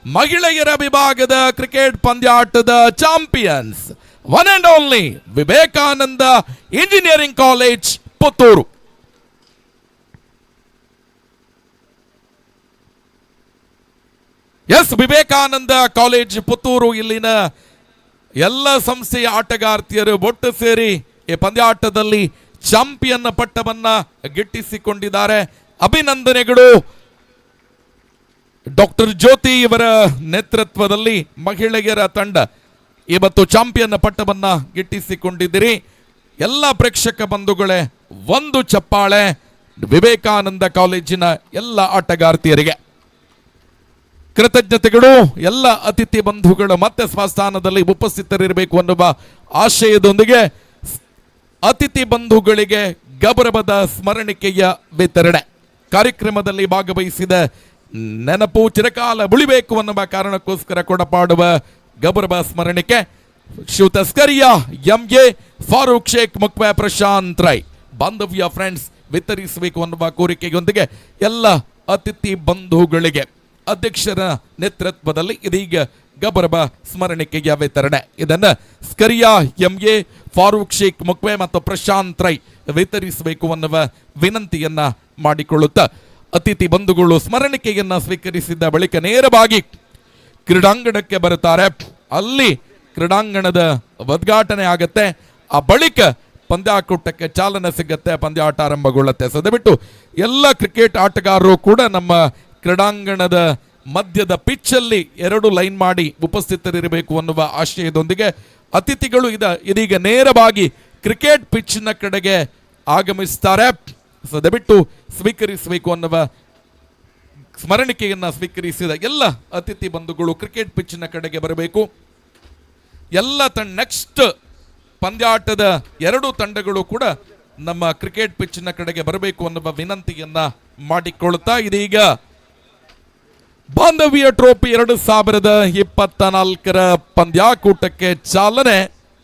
ಮಹಿಳೆಯರ ವಿಭಾಗದ ಕ್ರಿಕೆಟ್ ಪಂದ್ಯಾಟದ champions one and only Vivekananda engineering college Puttur. Vivekananda college Puttur ಇಲ್ಲಿನ ಎಲ್ಲ ಸಂಸ್ಥೆಯ ಆಟಗಾರ್ತಿಯರು ಒಟ್ಟು ಸೇರಿ ಈ ಪಂದ್ಯಾಟದಲ್ಲಿ ಚಾಂಪಿಯನ್ ಪಟ್ಟವನ್ನ ಗಿಟ್ಟಿಸಿಕೊಂಡಿದ್ದಾರೆ. ಅಭಿನಂದನೆಗಳು. ಡಾಕ್ಟರ್ ಜ್ಯೋತಿ ಇವರ ನೇತೃತ್ವದಲ್ಲಿ ಮಹಿಳೆಯರ ತಂಡ ಇವತ್ತು ಚಾಂಪಿಯನ್ ಪಟ್ಟವನ್ನ ಗಿಟ್ಟಿಸಿಕೊಂಡಿದ್ದೀರಿ. ಎಲ್ಲ ಪ್ರೇಕ್ಷಕ ಬಂಧುಗಳೇ, ಒಂದು ಚಪ್ಪಾಳೆ ವಿವೇಕಾನಂದ ಕಾಲೇಜಿನ ಎಲ್ಲ ಆಟಗಾರ್ತಿಯರಿಗೆ. ಕೃತಜ್ಞತೆಗಳು. ಎಲ್ಲ ಅತಿಥಿ ಬಂಧುಗಳು ಮತ್ತೆ ಸ್ವಸ್ಥಾನದಲ್ಲಿ ಉಪಸ್ಥಿತರಿರಬೇಕು ಅನ್ನುವ ಆಶಯದೊಂದಿಗೆ ಅತಿಥಿ ಬಂಧುಗಳಿಗೆ ಗೌರವದ ಸ್ಮರಣಿಕೆಯ ವಿತರಣೆ. ಕಾರ್ಯಕ್ರಮದಲ್ಲಿ ಭಾಗವಹಿಸಿದ ನೆನಪು ಚಿರಕಾಲ ಉಳಿಬೇಕು ಅನ್ನುವ ಕಾರಣಕ್ಕೋಸ್ಕರ ಕೊಡಪಾಡುವ ಗೌರವ ಸ್ಮರಣಿಕೆ ಶ್ರೀಯುತ ಸ್ಕರಿಯಾ MA ಫಾರೂಕ್ ಶೇಖ್ ಮುಕ್ವೆ ಪ್ರಶಾಂತ್ ರೈ ಬಾಂಧವ್ಯ ಫ್ರೆಂಡ್ಸ್ ವಿತರಿಸಬೇಕು ಅನ್ನುವ ಕೋರಿಕೆಯೊಂದಿಗೆ ಎಲ್ಲ ಅತಿಥಿ ಬಂಧುಗಳಿಗೆ ಅಧ್ಯಕ್ಷರ ನೇತೃತ್ವದಲ್ಲಿ ಇದೀಗ ಗೌರವ ಸ್ಮರಣಿಕೆಯ ವಿತರಣೆ. ಇದನ್ನು ಸ್ಕರಿಯಾ MA ಫಾರೂಕ್ ಶೇಖ್ ಮುಕ್ವೆ ಮತ್ತು ಪ್ರಶಾಂತ್ ರೈ ವಿತರಿಸಬೇಕು ಅನ್ನುವ ವಿನಂತಿಯನ್ನ ಮಾಡಿಕೊಳ್ಳುತ್ತಾ ಅತಿಥಿ ಬಂಧುಗಳು ಸ್ಮರಣಿಕೆಯನ್ನ ಸ್ವೀಕರಿಸಿದ ಬಳಿಕ ನೇರವಾಗಿ ಕ್ರೀಡಾಂಗಣಕ್ಕೆ ಬರುತ್ತಾರೆ. ಅಲ್ಲಿ ಕ್ರೀಡಾಂಗಣದ ಉದ್ಘಾಟನೆ ಆಗತ್ತೆ. ಆ ಬಳಿಕ ಪಂದ್ಯಾಕೂಟಕ್ಕೆ ಚಾಲನೆ ಸಿಗುತ್ತೆ, ಪಂದ್ಯಾಟ ಆರಂಭಗೊಳ್ಳುತ್ತೆ. ಸೊ ದಯವಿಟ್ಟು ಎಲ್ಲ ಕ್ರಿಕೆಟ್ ಆಟಗಾರರು ಕೂಡ ನಮ್ಮ ಕ್ರೀಡಾಂಗಣದ ಮಧ್ಯದ ಪಿಚ್ಚಲ್ಲಿ 2 ಲೈನ್ ಮಾಡಿ ಉಪಸ್ಥಿತರಿರಬೇಕು ಅನ್ನುವ ಆಶಯದೊಂದಿಗೆ ಅತಿಥಿಗಳು ಇದೀಗ ನೇರವಾಗಿ ಕ್ರಿಕೆಟ್ ಪಿಚ್ನ ಕಡೆಗೆ ಆಗಮಿಸ್ತಾರೆ. ಸೊ ದಯವಿಟ್ಟು ಸ್ವೀಕರಿಸಬೇಕು ಅನ್ನುವ ಸ್ಮರಣಿಕೆಯನ್ನು ಸ್ವೀಕರಿಸಿದ ಎಲ್ಲ ಅತಿಥಿ ಬಂಧುಗಳು ಕ್ರಿಕೆಟ್ ಪಿಚ್ನ ಕಡೆಗೆ ಬರಬೇಕು. ಎಲ್ಲ ನೆಕ್ಸ್ಟ್ ಪಂದ್ಯಾಟದ 2 ತಂಡಗಳು ಕೂಡ ನಮ್ಮ ಕ್ರಿಕೆಟ್ ಪಿಚ್ನ ಕಡೆಗೆ ಬರಬೇಕು ಅನ್ನುವ ವಿನಂತಿಯನ್ನ ಮಾಡಿಕೊಳ್ತಾ ಇದೀಗ ಬಾಂಧವ್ಯ ಟ್ರೋಫಿ 2024 ಪಂದ್ಯಾಕೂಟಕ್ಕೆ ಚಾಲನೆ.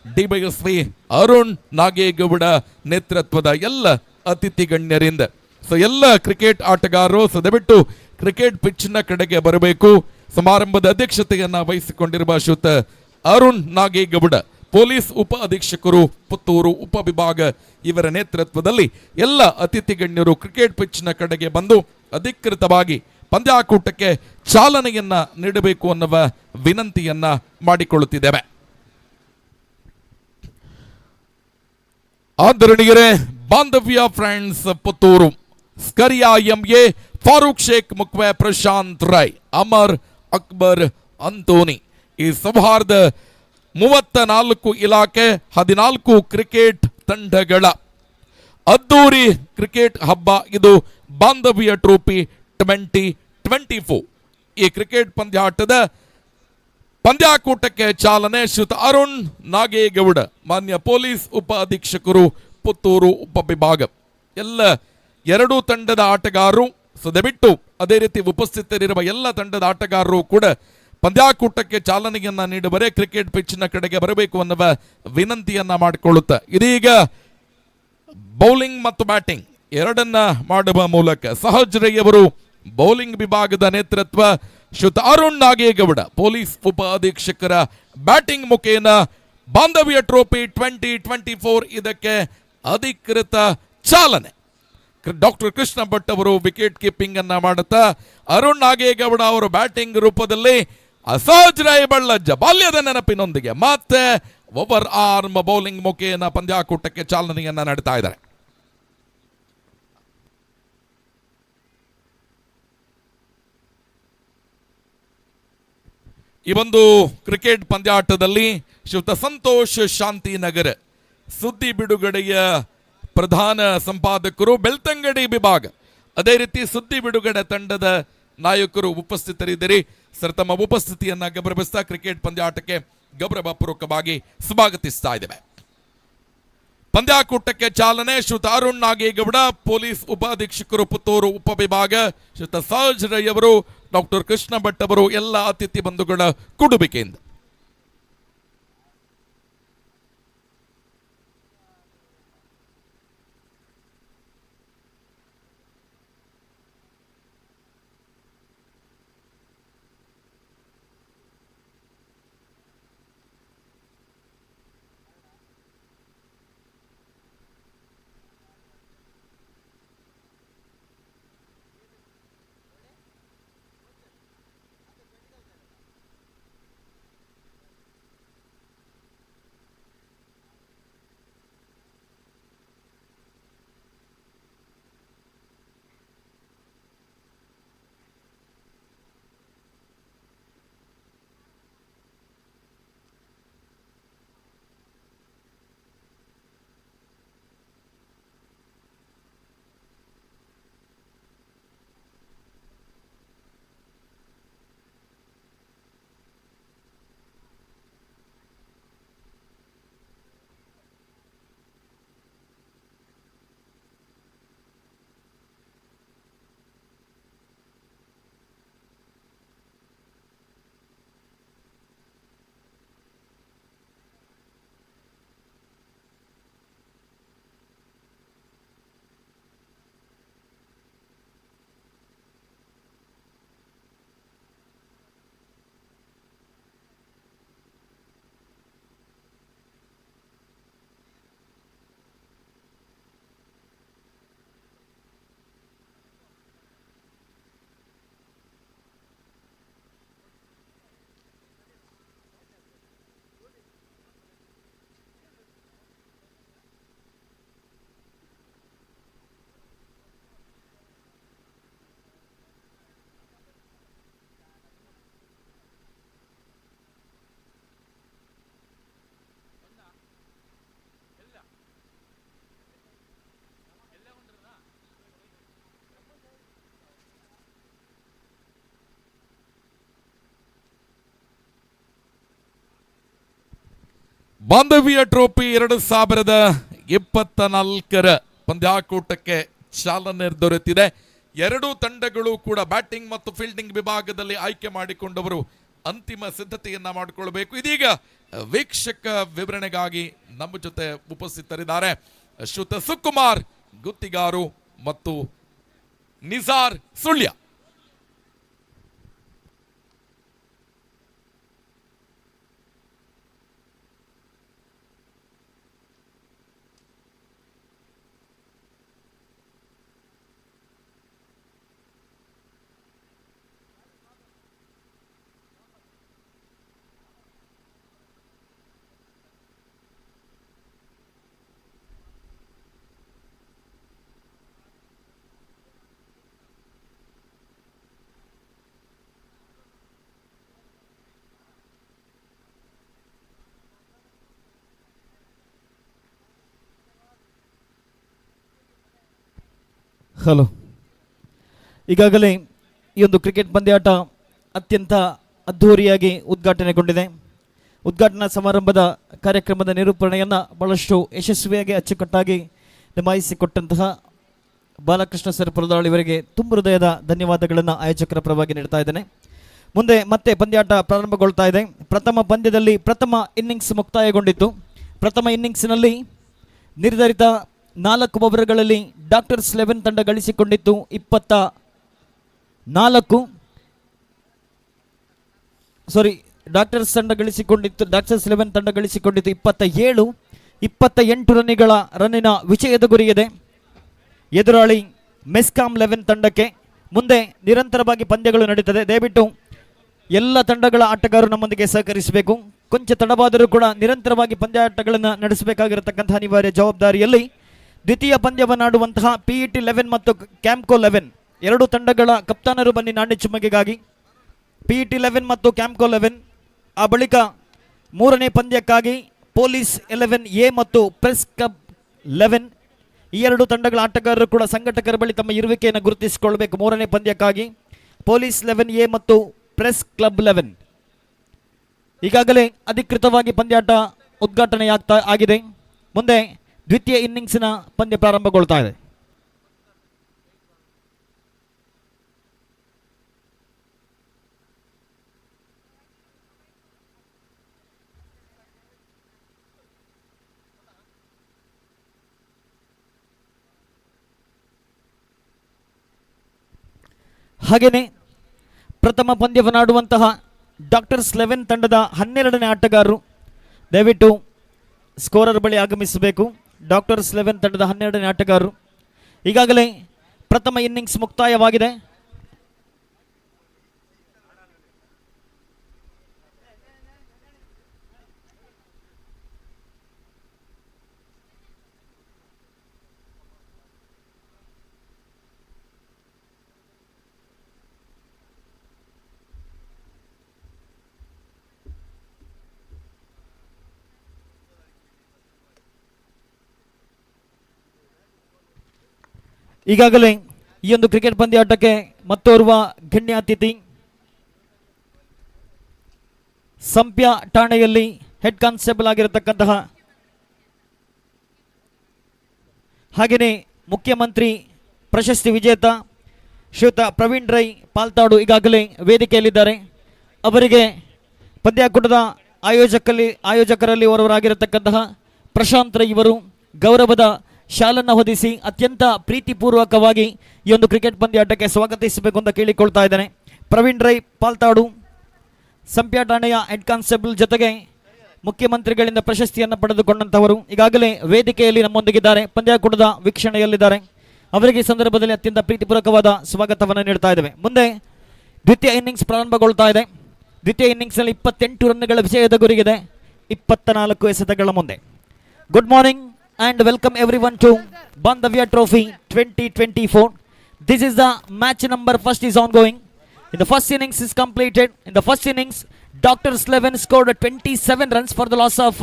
ಡಿವೈಎಸ್ಪಿ ಅರುಣ್ ನಾಗೇಗೌಡ ನೇತೃತ್ವದ ಎಲ್ಲ ಅತಿಥಿ ಗಣ್ಯರಿಂದ. ಸೊ ಎಲ್ಲ ಕ್ರಿಕೆಟ್ ಆಟಗಾರರು ದಯವಿಟ್ಟು ಕ್ರಿಕೆಟ್ ಪಿಚ್ನ ಕಡೆಗೆ ಬರಬೇಕು. ಸಮಾರಂಭದ ಅಧ್ಯಕ್ಷತೆಯನ್ನ ವಹಿಸಿಕೊಂಡಿರುವ ಶ್ರೀಯುತ ಅರುಣ್ ನಾಗೇಗೌಡ, ಪೊಲೀಸ್ ಉಪ ಅಧೀಕ್ಷಕರು ಪುತ್ತೂರು ಉಪವಿಭಾಗ ಇವರ ನೇತೃತ್ವದಲ್ಲಿ ಎಲ್ಲ ಅತಿಥಿ ಗಣ್ಯರು ಕ್ರಿಕೆಟ್ ಪಿಚ್ನ ಕಡೆಗೆ ಬಂದು ಅಧಿಕೃತವಾಗಿ ಪಂದ್ಯಾಕೂಟಕ್ಕೆ ಚಾಲನೆಯನ್ನ ನೀಡಬೇಕು ಅನ್ನುವ ವಿನಂತಿಯನ್ನ ಮಾಡಿಕೊಳ್ಳುತ್ತಿದ್ದೇವೆ. ಆದರಣೀಯರೇ, ಬಾಂಧವ್ಯ ಫ್ರೆಂಡ್ಸ್ ಪುತ್ತೂರು, ಸ್ಕರಿಯಾ ಎಂಎ, ಫಾರೂಕ್ ಶೇಖ್ ಮುಕ್ವೆ, ಪ್ರಶಾಂತ್ ರೈ, ಅಮರ್ ಅಕ್ಬರ್ ಅಂತೋನಿ ಈ ಸೌಹಾರ್ದ 34 ಇಲಾಖೆ 14 ಕ್ರಿಕೆಟ್ ತಂಡಗಳ ಅದ್ದೂರಿ ಕ್ರಿಕೆಟ್ ಹಬ್ಬ. ಇದು ಬಾಂಧವ್ಯ ಟ್ರೋಫಿ 2024. ಈ ಕ್ರಿಕೆಟ್ ಪಂದ್ಯಾಟದ ಪಂದ್ಯಾಕೂಟಕ್ಕೆ ಚಾಲನೆ ಶ್ರೀಯುತ ಅರುಣ್ ನಾಗೇಗೌಡ, ಮಾನ್ಯ ಪೊಲೀಸ್ ಉಪ ಅಧೀಕ್ಷಕರು ಪುತ್ತೂರು ಉಪವಿಭಾಗ, ಎಲ್ಲ 2 ತಂಡದ ಆಟಗಾರರು ದಯವಿಟ್ಟು ಅದೇ ರೀತಿ ಉಪಸ್ಥಿತರಿರುವ ಎಲ್ಲ ತಂಡದ ಆಟಗಾರರು ಕೂಡ ಪಂದ್ಯಾಕೂಟಕ್ಕೆ ಚಾಲನೆಯನ್ನ ನೀಡುವರೆ ಕ್ರಿಕೆಟ್ ಪಿಚ್ನ ಕಡೆಗೆ ಬರಬೇಕು ಅನ್ನುವ ವಿನಂತಿಯನ್ನ ಮಾಡಿಕೊಳ್ಳುತ್ತಾ ಇದೀಗ ಬೌಲಿಂಗ್ ಮತ್ತು ಬ್ಯಾಟಿಂಗ್ ಎರಡನ್ನ ಮಾಡುವ ಮೂಲಕ ಸಹಜ್ ರೈ ಅವರು ಬೌಲಿಂಗ್ ವಿಭಾಗದ ನೇತೃತ್ವ, ಶ್ರೀಯುತ ಅರುಣ್ ನಾಗೇಗೌಡ ಪೊಲೀಸ್ ಉಪ ಅಧೀಕ್ಷಕರ ಬ್ಯಾಟಿಂಗ್ ಮುಖೇನ ಬಾಂಧವ್ಯ ಟ್ರೋಫಿ 2024 ಇದಕ್ಕೆ ಅಧಿಕೃತ ಚಾಲನೆ. ಡಾಕ್ಟರ್ ಕೃಷ್ಣ ಭಟ್ ಅವರು ವಿಕೆಟ್ ಕೀಪಿಂಗ್ ಅನ್ನ ಮಾಡುತ್ತಾ ಅರುಣ್ ನಾಗೇಗೌಡ ಅವರು ಬ್ಯಾಟಿಂಗ್ ರೂಪದಲ್ಲಿ ಅಸಹಜ್ ರೈ ಬಳ್ಳಜ್ಜ ಬಾಲ್ಯದ ನೆನಪಿನೊಂದಿಗೆ ಮತ್ತೆ ಓವರ್ ಆರ್ಮ್ ಬೌಲಿಂಗ್ ಮುಖೇನ ಪಂದ್ಯಾಕೂಟಕ್ಕೆ ಚಾಲನೆಯನ್ನ ನೀಡ್ತಾ ಇದ್ದಾರೆ. ಈ ಒಂದು ಕ್ರಿಕೆಟ್ ಪಂದ್ಯಾಟದಲ್ಲಿ ಶ್ರೀಯುತ ಸಂತೋಷ್ ಶಾಂತಿನಗರ, ಸುದ್ದಿ ಬಿಡುಗಡೆಯ ಪ್ರಧಾನ ಸಂಪಾದಕರು ಬೆಳ್ತಂಗಡಿ ವಿಭಾಗ, ಅದೇ ರೀತಿ ಸುದ್ದಿ ಬಿಡುಗಡೆ ತಂಡದ ನಾಯಕರು ಉಪಸ್ಥಿತರಿದ್ದೀರಿ. ಸರ್, ತಮ್ಮ ಉಪಸ್ಥಿತಿಯನ್ನ ಗೌರವಿಸ್ತಾ ಕ್ರಿಕೆಟ್ ಪಂದ್ಯಾಟಕ್ಕೆ ಗೌರವಪೂರ್ವಕವಾಗಿ ಸ್ವಾಗತಿಸ್ತಾ ಇದ್ದೇವೆ. ಪಂದ್ಯಾಕೂಟಕ್ಕೆ ಚಾಲನೆ ಶ್ರೀಯುತ ಅರುಣ್ ನಾಗೇಗೌಡ, ಪೊಲೀಸ್ ಉಪ ಅಧೀಕ್ಷಕರು ಪುತ್ತೂರು ಉಪವಿಭಾಗ, ಶ್ರೀಯುತ ಸಹಜ್ ರೈ ಅವರು, ಡಾಕ್ಟರ್ ಕೃಷ್ಣ ಭಟ್ ಅವರು, ಎಲ್ಲ ಅತಿಥಿ ಬಂಧುಗಳ ಕುಡುಬಿಕೆಯಿಂದ. ಬಾಂಧವ್ಯ ಟ್ರೋಫಿ 2024 ಪಂದ್ಯಾಕೂಟಕ್ಕೆ ಚಾಲನೆ ದೊರೆತಿದೆ. ಎರಡೂ ತಂಡಗಳು ಕೂಡ ಬ್ಯಾಟಿಂಗ್ ಮತ್ತು ಫೀಲ್ಡಿಂಗ್ ವಿಭಾಗದಲ್ಲಿ ಆಯ್ಕೆ ಮಾಡಿಕೊಂಡವರು ಅಂತಿಮ ಸಿದ್ಧತೆಯನ್ನ ಮಾಡಿಕೊಳ್ಳಬೇಕು. ಇದೀಗ ವೀಕ್ಷಕ ವಿವರಣೆಗಾಗಿ ನಮ್ಮ ಜೊತೆ ಉಪಸ್ಥಿತರಿದ್ದಾರೆ ಶ್ರುತ ಸುಕುಮಾರ್ ಗುತ್ತಿಗಾರು ಮತ್ತು ನಿಸಾರ್ ಸುಳ್ಯ. ಹಲೋ, ಈಗಾಗಲೇ ಈ ಒಂದು ಕ್ರಿಕೆಟ್ ಪಂದ್ಯಾಟ ಅತ್ಯಂತ ಅದ್ಧೂರಿಯಾಗಿ ಉದ್ಘಾಟನೆಗೊಂಡಿದೆ. ಉದ್ಘಾಟನಾ ಸಮಾರಂಭದ ಕಾರ್ಯಕ್ರಮದ ನಿರೂಪಣೆಯನ್ನು ಬಹಳಷ್ಟು ಯಶಸ್ವಿಯಾಗಿ ಅಚ್ಚುಕಟ್ಟಾಗಿ ನಿಭಾಯಿಸಿಕೊಟ್ಟಂತಹ ಬಾಲಕೃಷ್ಣ ಸರ್ ಪುರದಾಳ್ ಇವರಿಗೆ ತುಂಬ ಹೃದಯದ ಧನ್ಯವಾದಗಳನ್ನು ಆಯೋಜಕರ ಪರವಾಗಿ ನೀಡ್ತಾ ಇದ್ದೇನೆ. ಮುಂದೆ ಮತ್ತೆ ಪಂದ್ಯಾಟ ಪ್ರಾರಂಭಗೊಳ್ತಾ ಇದೆ. ಪ್ರಥಮ ಪಂದ್ಯದಲ್ಲಿ ಪ್ರಥಮ ಇನ್ನಿಂಗ್ಸ್ ಮುಕ್ತಾಯಗೊಂಡಿತ್ತು. ಪ್ರಥಮ ಇನ್ನಿಂಗ್ಸ್ನಲ್ಲಿ ನಿರ್ಧರಿತ 4 ಓವರ್ಗಳಲ್ಲಿ ಡಾಕ್ಟರ್ಸ್ 11 ತಂಡ ಗಳಿಸಿಕೊಂಡಿತ್ತು 24. ಡಾಕ್ಟರ್ಸ್ 11 ತಂಡ ಗಳಿಸಿಕೊಂಡಿತ್ತು 27. 28 ರನ್ನಿನ ವಿಜಯದ ಗುರಿಯಿದೆ ಎದುರಾಳಿ ಮೆಸ್ಕಾಂ 11 ತಂಡಕ್ಕೆ. ಮುಂದೆ ನಿರಂತರವಾಗಿ ಪಂದ್ಯಗಳು ನಡೀತದೆ. ದಯವಿಟ್ಟು ಎಲ್ಲ ತಂಡಗಳ ಆಟಗಾರರು ನಮ್ಮೊಂದಿಗೆ ಸಹಕರಿಸಬೇಕು. ಕೊಂಚ ತಡವಾದರೂ ಕೂಡ ನಿರಂತರವಾಗಿ ಪಂದ್ಯಾಟಗಳನ್ನು ನಡೆಸಬೇಕಾಗಿರತಕ್ಕಂಥ ಅನಿವಾರ್ಯ ಜವಾಬ್ದಾರಿಯಲ್ಲಿ ದ್ವಿತೀಯ ಪಂದ್ಯವನ್ನಾಡುವಂತಹ PET 11 ಮತ್ತು ಕ್ಯಾಂಪ್ಕೋ 11 ಎರಡು ತಂಡಗಳ ಕಪ್ತಾನರು ಬನ್ನಿ ನಾಣ್ಯ ಚುಮ್ಮಗೆಗಾಗಿ. PET 11 ಮತ್ತು ಕ್ಯಾಂಪ್ಕೋ 11. ಆ ಬಳಿಕ ಮೂರನೇ ಪಂದ್ಯಕ್ಕಾಗಿ ಪೊಲೀಸ್ 11A ಮತ್ತು ಪ್ರೆಸ್ ಕ್ಲಬ್ 11. ಈ ಎರಡು ತಂಡಗಳ ಆಟಗಾರರು ಕೂಡ ಸಂಘಟಕರ ಬಳಿ ತಮ್ಮ ಇರುವಿಕೆಯನ್ನು ಗುರುತಿಸಿಕೊಳ್ಳಬೇಕು. ಮೂರನೇ ಪಂದ್ಯಕ್ಕಾಗಿ ಪೊಲೀಸ್ 11A ಮತ್ತು ಪ್ರೆಸ್ ಕ್ಲಬ್ 11. ಈಗಾಗಲೇ ಅಧಿಕೃತವಾಗಿ ಪಂದ್ಯಾಟ ಉದ್ಘಾಟನೆಯಾಗ್ತಾ ಆಗಿದೆ. ಮುಂದೆ ದ್ವಿತೀಯ ಇನ್ನಿಂಗ್ಸಿನ ಪಂದ್ಯ ಪ್ರಾರಂಭಗೊಳ್ತಾ ಇದೆ. ಹಾಗೆಯೇ ಪ್ರಥಮ ಪಂದ್ಯವನ್ನಾಡುವಂತಹ ಡಾಕ್ಟರ್ಸ್ 11 ತಂಡದ 12ನೇ ಆಟಗಾರರು ದಯವಿಟ್ಟು ಸ್ಕೋರರ್ ಬಳಿ ಆಗಮಿಸಬೇಕು. ಡಾಕ್ಟರ್ಸ್ 11 ತಂಡದ 12ನೇ ಆಟಗಾರರು. ಈಗಾಗಲೇ ಪ್ರಥಮ ಇನ್ನಿಂಗ್ಸ್ ಮುಕ್ತಾಯವಾಗಿದೆ. ಈಗಾಗಲೇ ಈ ಒಂದು ಕ್ರಿಕೆಟ್ ಪಂದ್ಯಾಟಕ್ಕೆ ಮತ್ತೋರ್ವ ಗಣ್ಯ ಅತಿಥಿ ಸಂಪ್ಯ ಠಾಣೆಯಲ್ಲಿ ಹೆಡ್ ಕಾನ್ಸ್ಟೇಬಲ್ ಆಗಿರತಕ್ಕಂತಹ ಹಾಗೆಯೇ ಮುಖ್ಯಮಂತ್ರಿ ಪ್ರಶಸ್ತಿ ವಿಜೇತ ಶ್ರೀಯುತ ಪ್ರವೀಣ್ ರೈ ಪಾಲ್ತಾಡು ಈಗಾಗಲೇ ವೇದಿಕೆಯಲ್ಲಿದ್ದಾರೆ. ಅವರಿಗೆ ಪಂದ್ಯಾಕೂಟದ ಆಯೋಜಕರಲ್ಲಿ ಓರ್ವರಾಗಿರತಕ್ಕಂತಹ ಪ್ರಶಾಂತ್ ರೈ ಇವರು ಗೌರವದ ಶಾಲನ್ನು ಹೊದಿಸಿ ಅತ್ಯಂತ ಪ್ರೀತಿಪೂರ್ವಕವಾಗಿ ಈ ಒಂದು ಕ್ರಿಕೆಟ್ ಪಂದ್ಯಾಟಕ್ಕೆ ಸ್ವಾಗತಿಸಬೇಕು ಅಂತ ಕೇಳಿಕೊಳ್ತಾ ಇದ್ದೇನೆ. ಪ್ರವೀಣ್ ರೈ ಪಾಲ್ತಾಡು ಸಂಪ್ಯ ಠಾಣೆಯ ಹೆಡ್ ಕಾನ್ಸ್ಟೇಬಲ್ ಜೊತೆಗೆ ಮುಖ್ಯಮಂತ್ರಿಗಳಿಂದ ಪ್ರಶಸ್ತಿಯನ್ನು ಪಡೆದುಕೊಂಡಂತವರು ಈಗಾಗಲೇ ವೇದಿಕೆಯಲ್ಲಿ ನಮ್ಮೊಂದಿಗಿದ್ದಾರೆ, ಪಂದ್ಯಾಕೂಟದ ವೀಕ್ಷಣೆಯಲ್ಲಿದ್ದಾರೆ. ಅವರಿಗೆ ಈ ಸಂದರ್ಭದಲ್ಲಿ ಅತ್ಯಂತ ಪ್ರೀತಿಪೂರ್ವಕವಾದ ಸ್ವಾಗತವನ್ನು ನೀಡ್ತಾ ಇದ್ದೇವೆ. ಮುಂದೆ ದ್ವಿತೀಯ ಇನ್ನಿಂಗ್ಸ್ ಪ್ರಾರಂಭಗೊಳ್ತಾ ಇದೆ. ದ್ವಿತೀಯ ಇನ್ನಿಂಗ್ಸ್ನಲ್ಲಿ 28 ರನ್ಗಳ ವಿಜಯದ ಗುರಿಗಿದೆ 24 ಎಸೆತಗಳ ಮುಂದೆ. Good morning and welcome everyone to Bandhavya Trophy 2024. This is the match number first is ongoing. In the first innings is completed. In the first innings, Doctors 11 scored 27 runs for the loss of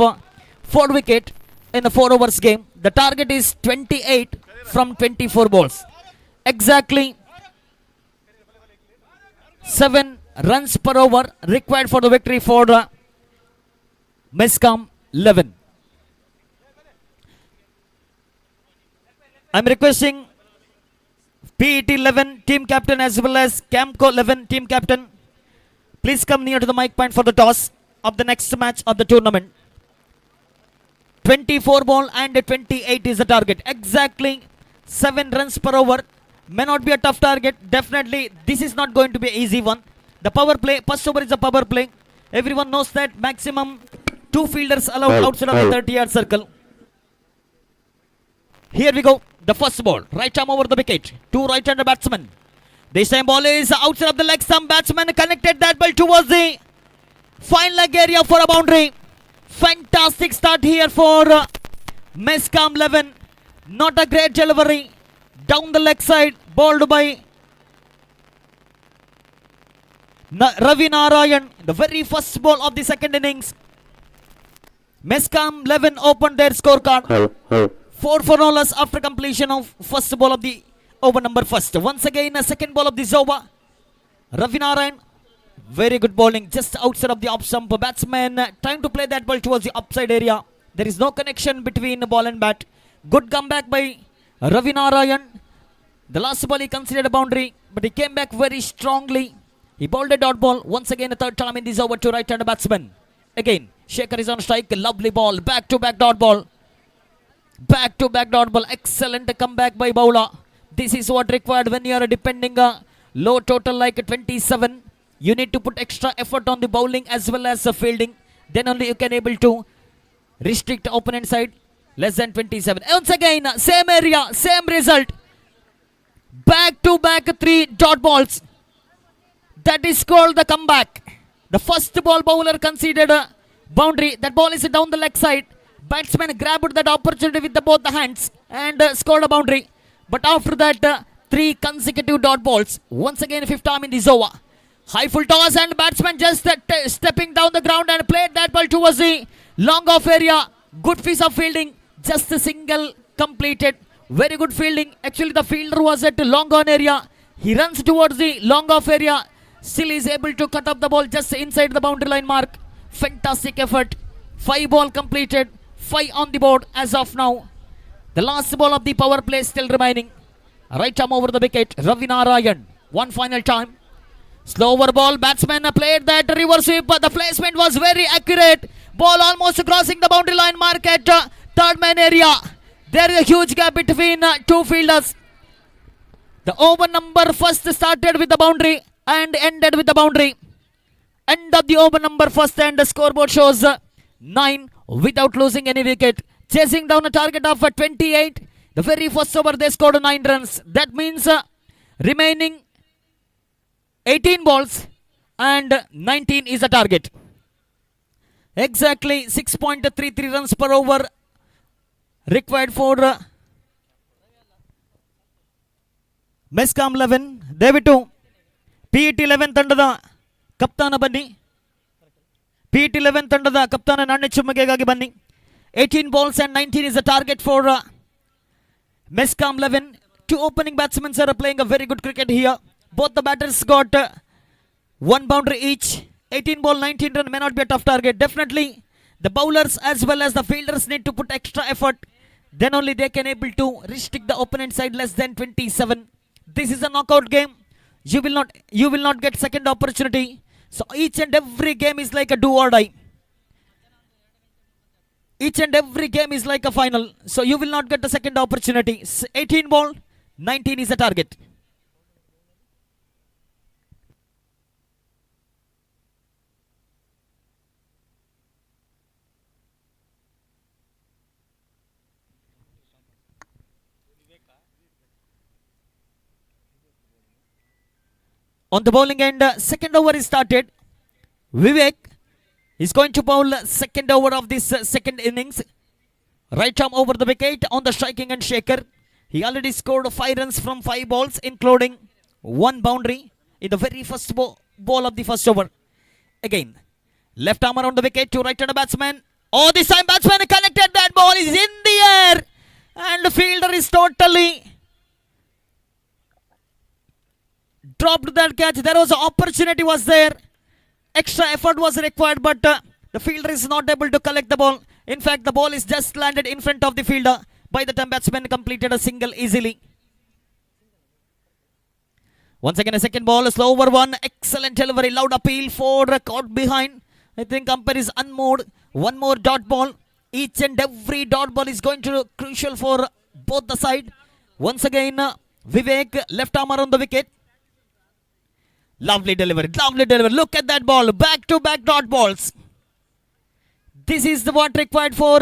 4 wicket in the 4 overs game. The target is 28 from 24 balls. Exactly 7 runs per over required for the victory for Mescom 11. I'm requesting PET 11 team captain as well as Camco 11 team captain. Please come near to the mic point for the toss of the next match of the tournament. 24 ball and 28 is the target. Exactly 7 runs per over. May not be a tough target. Definitely this is not going to be an easy one. The power play, first over is a power play. Everyone knows that maximum 2 fielders allowed outside of the 30-yard circle. Here we go. The first ball. Right arm over the wicket. 2 right-hander batsmen. This time ball is outside of the leg stump. Batsman connected that ball towards the fine leg area for a boundary. Fantastic start here for Mescam 11. Not a great delivery. Down the leg side. Bowled by Ravi Narayan. The very first ball of the second innings. Mescam 11 opened their scorecard. 4 for no loss after completion of first ball of the over number first. Once again, a second ball of the over. Ravi Narayan. Very good bowling just outside of the off stump. Batsman trying to play that ball towards the upside area. There is no connection between ball and bat. Good comeback by Ravi Narayan. The last ball he considered a boundary, but he came back very strongly. He bowled a dot ball. Once again, a third time in this over to right-hander batsman. Again, Shekhar is on strike. Lovely ball. Back-to-back dot ball. Back-to-back dot ball. Excellent comeback by bowler. This is what required when you are depending a low total like 27. You need to put extra effort on the bowling as well as the fielding. Then only you can able to restrict the opponent side. Less than 27. Once again, same area, same result. Back-to-back 3 dot balls. That is called the comeback. The first ball bowler conceded a boundary. That ball is down the leg side. Batsman grabbed that opportunity with both the hands and scored a boundary. But after that, 3 consecutive dot balls. Once again, 5th time in this over. High full toss and batsman just stepping down the ground and played that ball towards the long off area. Good piece of fielding. Just a single completed. Very good fielding. Actually, the fielder was at long on area. He runs towards the long off area. Still is able to cut up the ball just inside the boundary line mark. Fantastic effort. 5 ball completed. 5 on the board as of now. The last ball of the power play still remaining. Right arm over the wicket. Ravi Narayan. One final time. Slower ball. Batsman played that reverse sweep. The placement was very accurate. Ball almost crossing the boundary line mark at third man area. There is a huge gap between 2 fielders. The over number first started with the boundary and ended with the boundary. End of the over number first and the scoreboard shows 9 without losing any wicket. Chasing down a target of 28. The very first over they scored 9 runs. That means remaining 18 balls and 19 is the target. Exactly 6.33 runs per over required for Mescam 11. ದಯವಿಟ್ಟು PET 11 ತಂಡದ ಕಪ್ತಾನ ಬನ್ನಿ. PET 11 ತಂಡದ ಕಪ್ತಾನ ನಾಣ್ಯ ಚುಮ್ಮಗೆಗಾಗಿ ಬನ್ನಿ. 18 balls and 19 is the target for Mescam 11. 2 opening batsmen are playing a very good cricket here. Both the batters got 1 boundary each. 18 ball, 19 run may not be a tough target. Definitely the bowlers as well as the fielders need to put extra effort. Then only they can able to restrict the opponent side less than 27. This is a knockout game. You will not get second opportunity. So each and every game is like a do or die. Each and every game is like a final. So you will not get a second opportunity. 18 ball, 19 is the target. On the bowling end, second over is started. Vivek is going to bowl second over of this second innings. Right arm over the wicket on the striking and shaker. He already scored 5 runs from 5 balls, including 1 boundary in the very first ball of the first over. Again, left arm around the wicket to right-hander batsman. Oh, this time batsman connected. That ball is in the air, and the fielder is totally dropped that catch. There was an opportunity was there. Extra effort was required, but the fielder is not able to collect the ball. In fact, the ball is just landed in front of the fielder. By the time batsman completed a single easily. Once again, a second ball, slow over one. Excellent delivery. Loud appeal for caught behind. I think umpire is unmoored. One more dot ball. Each and every dot ball is going to be crucial for both the side. Once again, Vivek, left arm around the wicket. Lovely delivery. Lovely delivery. Look at that ball. Back to back dot balls. This is what required for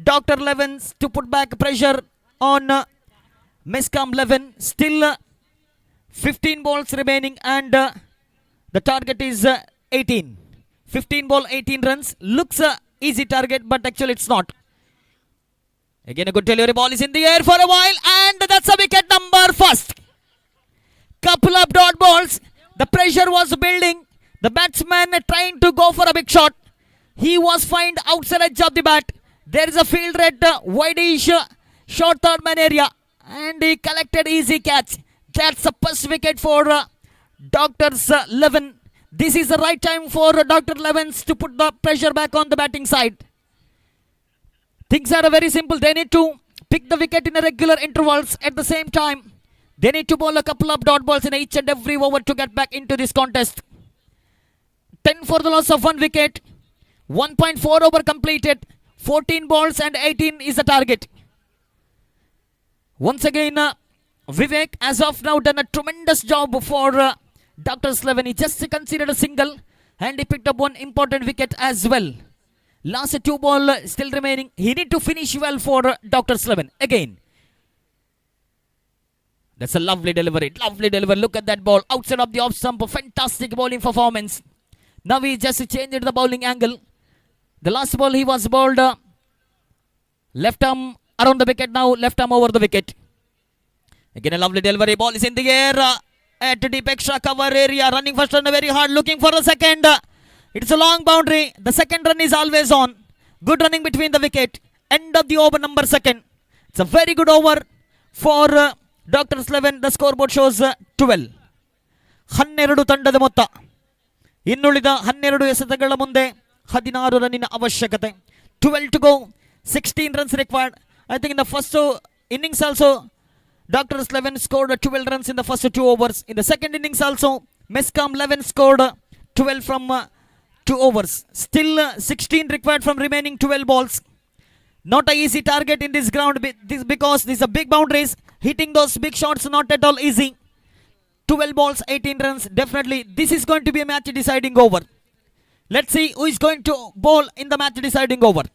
Dr. Levens to put back pressure on Mescam 11. Still 15 balls remaining and the target is 18. 15 ball, 18 runs. Looks easy target, but actually it's not. Again a good delivery. Ball is in the air for a while and that's a wicket number first. Couple of dot balls. The pressure was building. The batsman trying to go for a big shot. He was fined outside edge of the bat. There is a field at wide-ish short third man area. And he collected easy catch. That's the first wicket for Doctor's 11. This is the right time for Dr. Levens to put the pressure back on the batting side. Things are very simple. They need to pick the wicket in a regular intervals. At the same time, they need to bowl a couple of dot balls in each and every over to get back into this contest. 10 for the loss of 1 wicket. 1.4 over completed. 14 balls and 18 is the target. Once again, Vivek as of now done a tremendous job for Dr. 11. He just considered a single and he picked up one important wicket as well. Last 2 ball still remaining. He need to finish well for Dr. 11. Again. That's a lovely delivery. Lovely delivery. Look at that ball. Outside of the off stump. Fantastic bowling performance. Now he just changed the bowling angle. The last ball he was bowled left arm around the wicket. Now left arm over the wicket. Again a lovely delivery. Ball is in the air at deep extra cover area. Running first run very hard. Looking for a second. It's a long boundary. The second run is always on. Good running between the wicket. End of the over number second. It's a very good over for Dr. 11. The scoreboard shows 12. 12 ತಂಡದ ಮೊತ್ತ. ಇನ್ನುಳಿದ 12 ಎಸೆತಗಳ ಮುಂದೆ 16 ರನ್ನಿನ ಅವಶ್ಯಕತೆ. 12 to go. 16 runs required. I think in the first innings also, Dr. 11 scored 12 runs in the first 2 overs. In the second innings also, Mescam 11 scored 12 from 2 overs. Still 16 required from remaining 12 balls. Not an easy target in this ground because these are big boundaries. Hitting those big shots not at all easy. 12 balls, 18 runs. Definitely this is going to be a match deciding over. Let's see who is going to bowl in the match deciding over.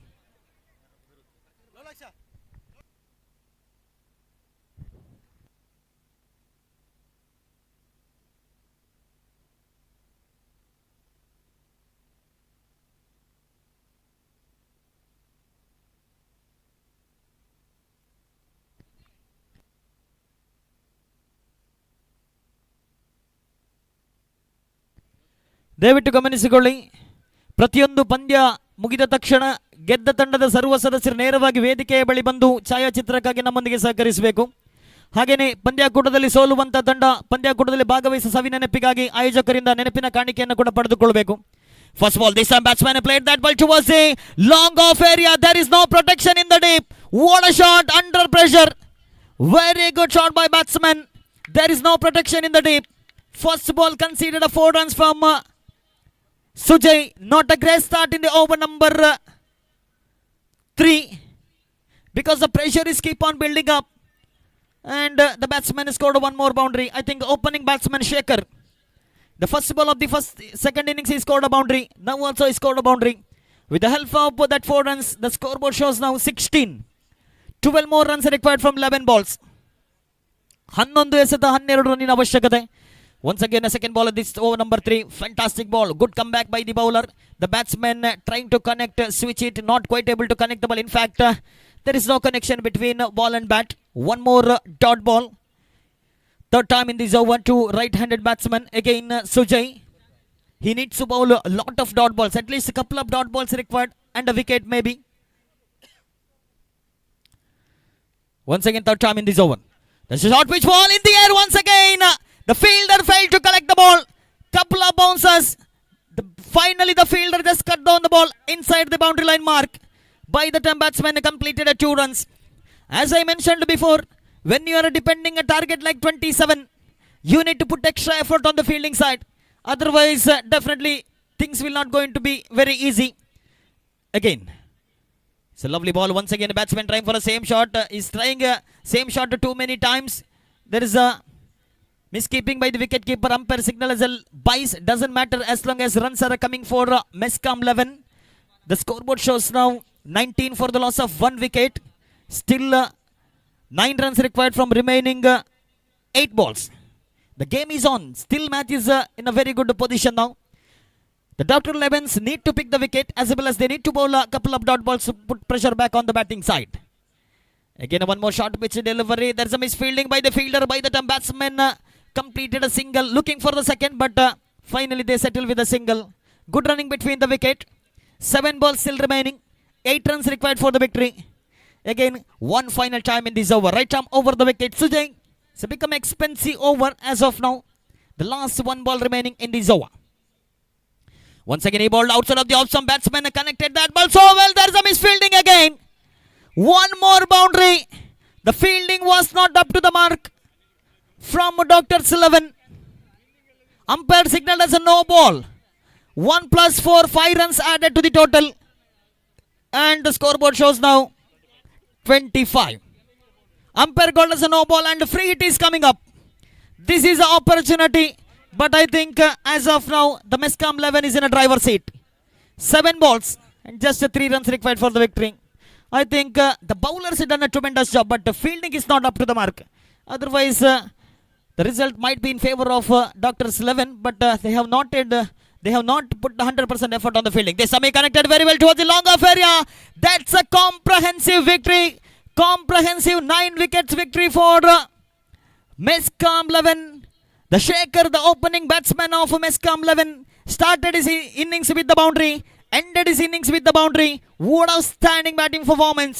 ದಯವಿಟ್ಟು ಗಮನಿಸಿಕೊಳ್ಳಿ. ಪ್ರತಿಯೊಂದು ಪಂದ್ಯ ಮುಗಿದ ತಕ್ಷಣ ಗೆದ್ದ ತಂಡದ ಸರ್ವ ಸದಸ್ಯರು ನೇರವಾಗಿ ವೇದಿಕೆಯ ಬಳಿ ಬಂದು ಛಾಯಾಚಿತ್ರಕ್ಕಾಗಿ ನಮ್ಮೊಂದಿಗೆ ಸಹಕರಿಸಬೇಕು. ಹಾಗೆಯೇ ಪಂದ್ಯಾಕೂಟದಲ್ಲಿ ಸೋಲುವಂತ ತಂಡ ಪಂದ್ಯಾಕೂಟದಲ್ಲಿ ಭಾಗವಹಿಸುವ ಸವಿ ನೆನಪಿಗಾಗಿ ಆಯೋಜಕರಿಂದ ನೆನಪಿನ ಕಾಣಿಕೆಯನ್ನು ಕೂಡ ಪಡೆದುಕೊಳ್ಳಬೇಕು. First ball, this time batsman played that ball towards the long off area. There is no protection in the deep. What a shot under pressure. Very good shot by batsman. There is no protection in the deep. First ball conceded a 4 runs from Suddi. Not a great start in the over number 3 because the pressure is keep on building up and the batsman scored one more boundary. I think opening batsman Shaker, the first ball of the second innings he scored a boundary. Now also he scored a boundary. With the help of that 4 runs, the scoreboard shows now 16. 12 more runs required from 11 balls. 11 ಎಸೆತ 12 ರನ್ನಿನ ಅವಶ್ಯಕತೆ. Once again a second ball of this over number 3. Fantastic ball. Good comeback by the bowler. The batsman trying to connect, switch it, not quite able to connect the ball. In fact, there is no connection between ball and bat. One more dot ball. Third time in this over to right-handed batsman. Again Suddi. He needs to bowl a lot of dot balls. At least a couple of dot balls required and a wicket maybe. Once again third time in this over. There's a short pitch ball in the air once again. The fielder failed to collect the ball. Couple of bounces. Finally the fielder just cut down the ball inside the boundary line mark. by the time batsman completed 2 runs. As I mentioned before, when you are defending a target like 27, you need to put extra effort on the fielding side. Otherwise, definitely things will not going to be very easy. Again, it's a lovely ball. Once again, a batsman trying for the same shot. Is trying same shot too many times. There is a miskeeping by the wicket keeper. Umpire signal as a bias. Doesn't matter as long as runs are coming for 𝐿𝐴𝐻 11. The scoreboard shows now 19 for the loss of 1 wicket. Still 9 runs required from remaining 8 balls. The game is on. Still match is in a very good position now. The Dr. 11s need to pick the wicket as well as they need to bowl a couple of dot balls to put pressure back on the batting side. Again, one more short pitch delivery. There's a misfielding by the fielder. By the time batsman completed a single, looking for the second, but finally they settle with a single. Good running between the wicket. 7 balls still remaining. 8 runs required for the victory. Again, one final time in this over. Right arm over the wicket. Suddi. It's become expensive over as of now. The last 1 ball remaining in this over. Once again, he bowled outside of the off. Some batsman connected that ball so well. There's a misfielding again. One more boundary. The fielding was not up to the mark from Dr. 11. Umpire signaled as a no ball. 1 + 4, 5 runs added to the total. And the scoreboard shows now 25. Umpire called as a no ball and free hit is coming up. This is an opportunity. But I think as of now, the 𝐿𝐴𝐻 11 is in a driver's seat. 7 balls and just 3 runs required for the victory. I think the bowlers have done a tremendous job, but the fielding is not up to the mark. Otherwise, the result might be in favor of Dr. 11, but they have not put the 100% effort on the fielding. They semi connected very well towards the long off area. That's a comprehensive victory. Comprehensive 9 wickets victory for 𝐿𝐴𝐻 11. The Shaker, the opening batsman of 𝐿𝐴𝐻 11, started his innings with the boundary, ended his innings with the boundary. What outstanding batting performance.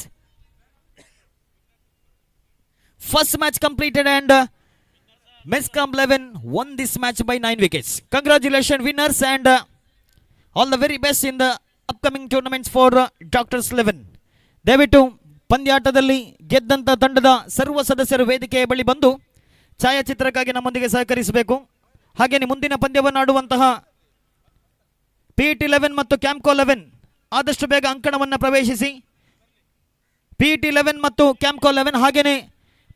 First match completed and 𝐿𝐻 11 won this match by 9 wickets. Congratulations winners and all the very best in the upcoming tournaments for Dr. 11. ದಯವಿಟ್ಟು ಪಂದ್ಯಾಟದಲ್ಲಿ ಗೆದ್ದಂತ ತಂಡದ ಸರ್ವ ಸದಸ್ಯರು ವೇದಿಕೆಯ ಬಳಿ ಬಂದು ಛಾಯಾಚಿತ್ರಕ್ಕಾಗಿ ನಮ್ಮೊಂದಿಗೆ ಸಹಕರಿಸಬೇಕು. ಹಾಗೆಯೇ ಮುಂದಿನ ಪಂದ್ಯವನ್ನು ಆಡುವಂತಹ ಪಿಇಟಿ 11 ಮತ್ತು 𝐾𝐝 11 ಆದಷ್ಟು ಬೇಗ ಅಂಕಣವನ್ನು ಪ್ರವೇಶಿಸಿ. ಪಿಇಟಿ 11 ಮತ್ತು 𝐾𝐝 11 ಹಾಗೆಯೇ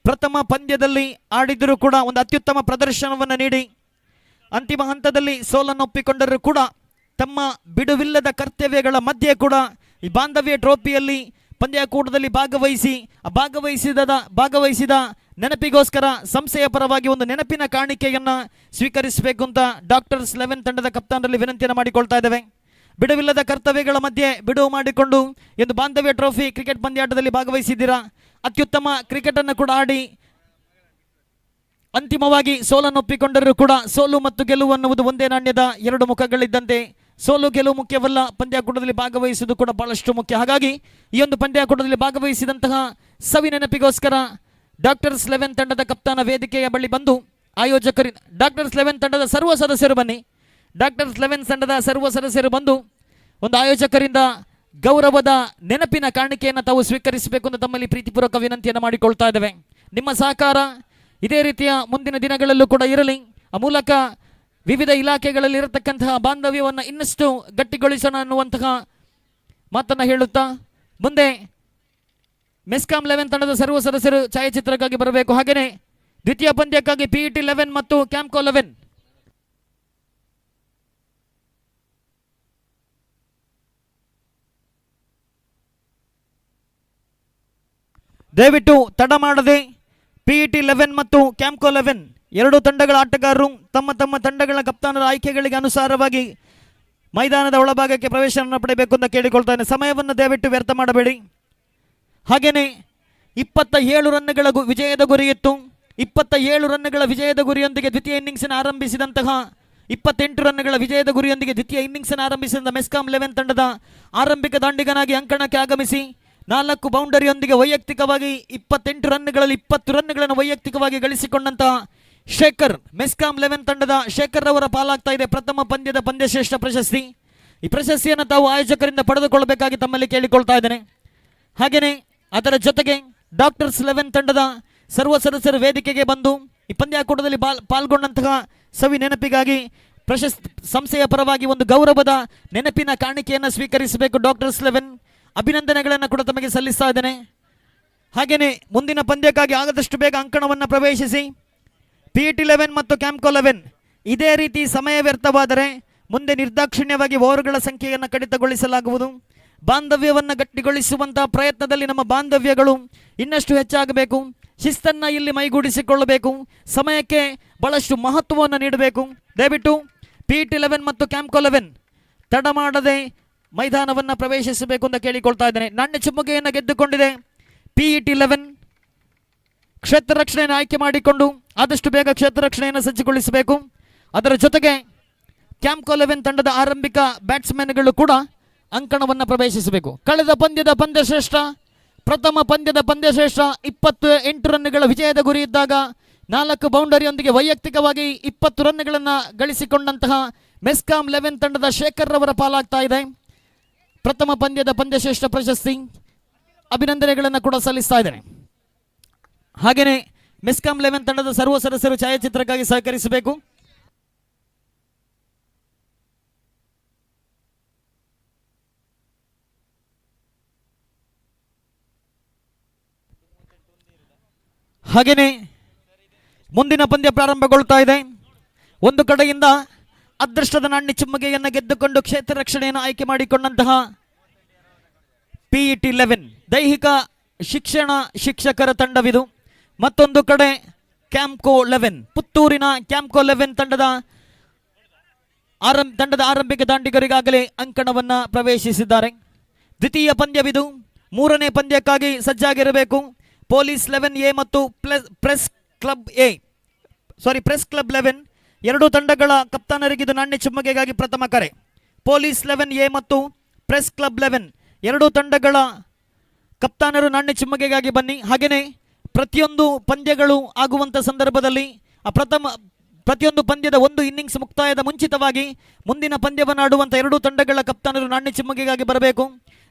ಪ್ರಥಮ ಪಂದ್ಯದಲ್ಲಿ ಆಡಿದರೂ ಕೂಡ ಒಂದು ಅತ್ಯುತ್ತಮ ಪ್ರದರ್ಶನವನ್ನು ನೀಡಿ ಅಂತಿಮ ಹಂತದಲ್ಲಿ ಸೋಲನ್ನೊಪ್ಪಿಕೊಂಡರೂ ಕೂಡ ತಮ್ಮ ಬಿಡುವಿಲ್ಲದ ಕರ್ತವ್ಯಗಳ ಮಧ್ಯೆ ಕೂಡ ಈ ಬಾಂಧವ್ಯ ಟ್ರೋಫಿಯಲ್ಲಿ ಪಂದ್ಯಕೂಟದಲ್ಲಿ ಭಾಗವಹಿಸಿದ ನೆನಪಿಗೋಸ್ಕರ ಸಂಸ್ಥೆಯ ಪರವಾಗಿ ಒಂದು ನೆನಪಿನ ಕಾಣಿಕೆಯನ್ನು ಸ್ವೀಕರಿಸಬೇಕು ಅಂತ ಡಾಕ್ಟರ್ 11 ತಂಡದ ಕಪ್ತಾನರಲ್ಲಿ ವಿನಂತಿಯನ್ನು ಮಾಡಿಕೊಳ್ತಾ ಇದ್ದೇವೆ. ಬಿಡುವಿಲ್ಲದ ಕರ್ತವ್ಯಗಳ ಮಧ್ಯೆ ಬಿಡುವು ಮಾಡಿಕೊಂಡು ಎಂದು ಬಾಂಧವ್ಯ ಟ್ರೋಫಿ ಕ್ರಿಕೆಟ್ ಪಂದ್ಯಾಟದಲ್ಲಿ ಭಾಗವಹಿಸಿದ್ದೀರಾ. ಅತ್ಯುತ್ತಮ ಕ್ರಿಕೆಟನ್ನು ಕೂಡ ಆಡಿ ಅಂತಿಮವಾಗಿ ಸೋಲನ್ನೊಪ್ಪಿಕೊಂಡರೂ ಕೂಡ ಸೋಲು ಮತ್ತು ಗೆಲುವು ಅನ್ನುವುದು ಒಂದೇ ನಾಣ್ಯದ 2 ಮುಖಗಳಿದ್ದಂತೆ ಸೋಲು ಗೆಲುವು ಮುಖ್ಯವಲ್ಲ, ಪಂದ್ಯಾಕೂಟದಲ್ಲಿ ಭಾಗವಹಿಸುವುದು ಕೂಡ ಬಹಳಷ್ಟು ಮುಖ್ಯ. ಹಾಗಾಗಿ ಈ ಒಂದು ಪಂದ್ಯಾಕೂಟದಲ್ಲಿ ಭಾಗವಹಿಸಿದಂತಹ ಸವಿ ನೆನಪಿಗೋಸ್ಕರ ಡಾಕ್ಟರ್ 11 ತಂಡದ ಕಪ್ತಾನ ವೇದಿಕೆಯ ಬಳಿ ಬಂದು ಆಯೋಜಕರು ಡಾಕ್ಟರ್ 11 ತಂಡದ ಸರ್ವ ಸದಸ್ಯರು ಬನ್ನಿ. ಡಾಕ್ಟರ್ 11 ತಂಡದ ಸರ್ವ ಸದಸ್ಯರು ಬಂದು ಒಂದು ಆಯೋಜಕರಿಂದ ಗೌರವದ ನೆನಪಿನ ಕಾಣಿಕೆಯನ್ನು ತಾವು ಸ್ವೀಕರಿಸಬೇಕು ಅಂತ ತಮ್ಮಲ್ಲಿ ಪ್ರೀತಿಪೂರ್ವಕ ವಿನಂತಿಯನ್ನು ಮಾಡಿಕೊಳ್ತಾ ಇದ್ದೇವೆ. ನಿಮ್ಮ ಸಹಕಾರ ಇದೇ ರೀತಿಯ ಮುಂದಿನ ದಿನಗಳಲ್ಲೂ ಕೂಡ ಇರಲಿ. ಆ ಮೂಲಕ ವಿವಿಧ ಇಲಾಖೆಗಳಲ್ಲಿ ಇರತಕ್ಕಂತಹ ಬಾಂಧವ್ಯವನ್ನು ಇನ್ನಷ್ಟು ಗಟ್ಟಿಗೊಳಿಸೋಣ ಅನ್ನುವಂತಹ ಮಾತನ್ನು ಹೇಳುತ್ತಾ ಮುಂದೆ 𝐿𝐴𝐻 11 ತಂಡದ ಸರ್ವ ಸದಸ್ಯರು ಛಾಯಾಚಿತ್ರಕ್ಕಾಗಿ ಬರಬೇಕು. ಹಾಗೆಯೇ ದ್ವಿತೀಯ ಪಂದ್ಯಕ್ಕಾಗಿ ಪಿಇಟಿ 11 ಮತ್ತು 𝐾𝐝 11 ದಯವಿಟ್ಟು ತಡ ಮಾಡದೆ ಪಿಇಟಿ 11 ಮತ್ತು 𝐾𝐝 11 ಎರಡೂ ತಂಡಗಳ ಆಟಗಾರರು ತಮ್ಮ ತಮ್ಮ ತಂಡಗಳ ಕಪ್ತಾನರ ಆಯ್ಕೆಗಳಿಗೆ ಅನುಸಾರವಾಗಿ ಮೈದಾನದ ಒಳಭಾಗಕ್ಕೆ ಪ್ರವೇಶವನ್ನು ಪಡೆಯಬೇಕು ಅಂತ ಕೇಳಿಕೊಳ್ತಾನೆ. ಸಮಯವನ್ನು ದಯವಿಟ್ಟು ವ್ಯರ್ಥ ಮಾಡಬೇಡಿ. ಹಾಗೆಯೇ 27 ರನ್ನುಗಳ ವಿಜಯದ ಗುರಿಯಿತ್ತು. 27 ರನ್ನುಗಳ ವಿಜಯದ ಗುರಿಯೊಂದಿಗೆ ದ್ವಿತೀಯ ಇನ್ನಿಂಗ್ಸ್ ಆರಂಭಿಸಿದಂತಹ 28 ರನ್ನುಗಳ ವಿಜಯದ ಗುರಿಯೊಂದಿಗೆ ದ್ವಿತೀಯ ಇನ್ನಿಂಗ್ಸ್ ಆರಂಭಿಸಿದ 𝐿𝐴𝐻 11 ತಂಡದ ಆರಂಭಿಕ ದಾಂಡಿಗನಾಗಿ ಅಂಕಣಕ್ಕೆ ಆಗಮಿಸಿ 4 ಬೌಂಡರಿಯೊಂದಿಗೆ ವೈಯಕ್ತಿಕವಾಗಿ 28 ರನ್ನುಗಳಲ್ಲಿ 20 ರನ್ನುಗಳನ್ನು ವೈಯಕ್ತಿಕವಾಗಿ ಗಳಿಸಿಕೊಂಡಂತಹ ಶೇಖರ್ 𝐿𝐴𝐻 11 ತಂಡದ ಶೇಖರ್ ಅವರ ಪಾಲಾಗ್ತಾ ಇದೆ ಪ್ರಥಮ ಪಂದ್ಯದ ಪಂದ್ಯಶ್ರೇಷ್ಠ ಪ್ರಶಸ್ತಿ. ಈ ಪ್ರಶಸ್ತಿಯನ್ನು ತಾವು ಆಯೋಜಕರಿಂದ ಪಡೆದುಕೊಳ್ಳಬೇಕಾಗಿ ತಮ್ಮಲ್ಲಿ ಕೇಳಿಕೊಳ್ತಾ ಇದ್ದೇನೆ. ಹಾಗೆಯೇ ಅದರ ಜೊತೆಗೆ ಡಾಕ್ಟರ್ಸ್ 11 ತಂಡದ ಸರ್ವ ಸದಸ್ಯರು ವೇದಿಕೆಗೆ ಬಂದು ಈ ಪಂದ್ಯಾಕೂಟದಲ್ಲಿ ಪಾಲ್ಗೊಂಡಂತಹ ಸವಿ ನೆನಪಿಗಾಗಿ ಪ್ರಶಸ್ತಿ ಸಂಸ್ಥೆಯ ಪರವಾಗಿ ಒಂದು ಗೌರವದ ನೆನಪಿನ ಕಾಣಿಕೆಯನ್ನು ಸ್ವೀಕರಿಸಬೇಕು. ಡಾಕ್ಟರ್ಸ್ 11 ಅಭಿನಂದನೆಗಳನ್ನು ಕೂಡ ತಮಗೆ ಸಲ್ಲಿಸ್ತಾ ಇದ್ದೇನೆ. ಹಾಗೆಯೇ ಮುಂದಿನ ಪಂದ್ಯಕ್ಕಾಗಿ ಆದಷ್ಟು ಬೇಗ ಅಂಕಣವನ್ನು ಪ್ರವೇಶಿಸಿ. PET 11 ಮತ್ತು ಕ್ಯಾಂಪ್ಕೋ 11 ಇದೇ ರೀತಿ ಸಮಯ ವ್ಯರ್ಥವಾದರೆ ಮುಂದೆ ನಿರ್ದಾಕ್ಷಿಣ್ಯವಾಗಿ ಓವರ್ಗಳ ಸಂಖ್ಯೆಯನ್ನು ಕಡಿತಗೊಳಿಸಲಾಗುವುದು. ಬಾಂಧವ್ಯವನ್ನು ಗಟ್ಟಿಗೊಳಿಸುವಂತಹ ಪ್ರಯತ್ನದಲ್ಲಿ ನಮ್ಮ ಬಾಂಧವ್ಯಗಳು ಇನ್ನಷ್ಟು ಹೆಚ್ಚಾಗಬೇಕು. ಶಿಸ್ತನ್ನು ಇಲ್ಲಿ ಮೈಗೂಡಿಸಿಕೊಳ್ಳಬೇಕು. ಸಮಯಕ್ಕೆ ಬಹಳಷ್ಟು ಮಹತ್ವವನ್ನು ನೀಡಬೇಕು. ದಯವಿಟ್ಟು PET 11 ಮತ್ತು ಕ್ಯಾಂಪ್ಕೋ 11 ತಡ ಮಾಡದೆ ಮೈದಾನವನ್ನು ಪ್ರವೇಶಿಸಬೇಕು ಅಂತ ಕೇಳಿಕೊಳ್ತಾ ಇದ್ದೇನೆ. ನಾಣ್ಯ ಚುಮ್ಮುಗೆಯನ್ನು ಗೆದ್ದುಕೊಂಡಿದೆ PET 11. ಕ್ಷೇತ್ರ ರಕ್ಷಣೆಯನ್ನು ಆಯ್ಕೆ ಮಾಡಿಕೊಂಡು ಆದಷ್ಟು ಬೇಗ ಕ್ಷೇತ್ರ ರಕ್ಷಣೆಯನ್ನು ಸಜ್ಜುಗೊಳಿಸಬೇಕು. ಅದರ ಜೊತೆಗೆ ಕ್ಯಾಂಪ್ಕೋ 11 ತಂಡದ ಆರಂಭಿಕ ಬ್ಯಾಟ್ಸ್ಮನ್ಗಳು ಕೂಡ ಅಂಕಣವನ್ನು ಪ್ರವೇಶಿಸಬೇಕು. ಕಳೆದ ಪಂದ್ಯದ ಪಂದ್ಯಶ್ರೇಷ್ಠ, ಪ್ರಥಮ ಪಂದ್ಯದ ಪಂದ್ಯಶ್ರೇಷ್ಠ 28 ರನ್ಗಳ ವಿಜಯದ ಗುರಿ ಇದ್ದಾಗ 4 ಬೌಂಡರಿಯೊಂದಿಗೆ ವೈಯಕ್ತಿಕವಾಗಿ 20 ರನ್ಗಳನ್ನು ಗಳಿಸಿಕೊಂಡಂತಹ ಮೆಸ್ಕಾಂ 11 ತಂಡದ ಶೇಖರ್ ರವರ ಪಾಲಾಗ್ತಾ ಇದೆ ಪ್ರಥಮ ಪಂದ್ಯದ ಪಂದ್ಯಶ್ರೇಷ್ಠ ಪ್ರಶಸ್ತಿ. ಅಭಿನಂದನೆಗಳನ್ನು ಕೂಡ ಸಲ್ಲಿಸ್ತಾ ಇದ್ದೇನೆ. ಹಾಗೆಯೇ ಮೆಸ್ಕಾಂ 11 ತಂಡದ ಸರ್ವ ಸದಸ್ಯರು ಛಾಯಾಚಿತ್ರಕ್ಕಾಗಿ ಸಹಕರಿಸಬೇಕು. ಹಾಗೆಯೇ ಮುಂದಿನ ಪಂದ್ಯ ಪ್ರಾರಂಭಗೊಳ್ತಾ ಇದೆ. ಒಂದು ಕಡೆಯಿಂದ ಅದೃಷ್ಟದ ನಾಣ್ಯ ಚಿಮ್ಮುಗೆಯನ್ನು ಗೆದ್ದುಕೊಂಡು ಕ್ಷೇತ್ರ ರಕ್ಷಣೆಯನ್ನು ಆಯ್ಕೆ ಮಾಡಿಕೊಂಡಂತಹ PET 11 ದೈಹಿಕ ಶಿಕ್ಷಣ ಶಿಕ್ಷಕರ ತಂಡವಿದು. ಮತ್ತೊಂದು ಕಡೆ ಕ್ಯಾಂಪ್ಕೋ 11 ಪುತ್ತೂರಿನ ಕ್ಯಾಂಪ್ಕೋ 11 ತಂಡದ ಆರಂಭಿಕ ದಾಂಡಿಗರಿಗಾಗಲೇ ಅಂಕಣವನ್ನು ಪ್ರವೇಶಿಸಿದ್ದಾರೆ. ದ್ವಿತೀಯ ಪಂದ್ಯವಿದು. ಮೂರನೇ ಪಂದ್ಯಕ್ಕಾಗಿ ಸಜ್ಜಾಗಿರಬೇಕು. ಪೊಲೀಸ್ 11A ಮತ್ತು ಪ್ರೆಸ್ ಕ್ಲಬ್ 11 ಎರಡೂ ತಂಡಗಳ ಕಪ್ತಾನರಿಗಿದು ನಾಣ್ಯ ಚುಮ್ಮಗೆಗಾಗಿ ಪ್ರಥಮ ಕರೆ. ಪೊಲೀಸ್ 11A ಮತ್ತು ಪ್ರೆಸ್ ಕ್ಲಬ್ 11 ಎರಡೂ ತಂಡಗಳ ಕಪ್ತಾನರು ನಾಣ್ಯ ಚುಮ್ಮಗೆಗಾಗಿ ಬನ್ನಿ. ಹಾಗೆಯೇ ಪ್ರತಿಯೊಂದು ಪಂದ್ಯಗಳು ಆಗುವಂಥ ಸಂದರ್ಭದಲ್ಲಿ ಪ್ರತಿಯೊಂದು ಪಂದ್ಯದ ಒಂದು ಇನ್ನಿಂಗ್ಸ್ ಮುಕ್ತಾಯದ ಮುಂಚಿತವಾಗಿ ಮುಂದಿನ ಪಂದ್ಯವನ್ನು ಆಡುವಂಥ ಎರಡೂ ತಂಡಗಳ ಕಪ್ತಾನರು ನಾಣ್ಯ ಚಿಮ್ಮಗೆಗಾಗಿ ಬರಬೇಕು.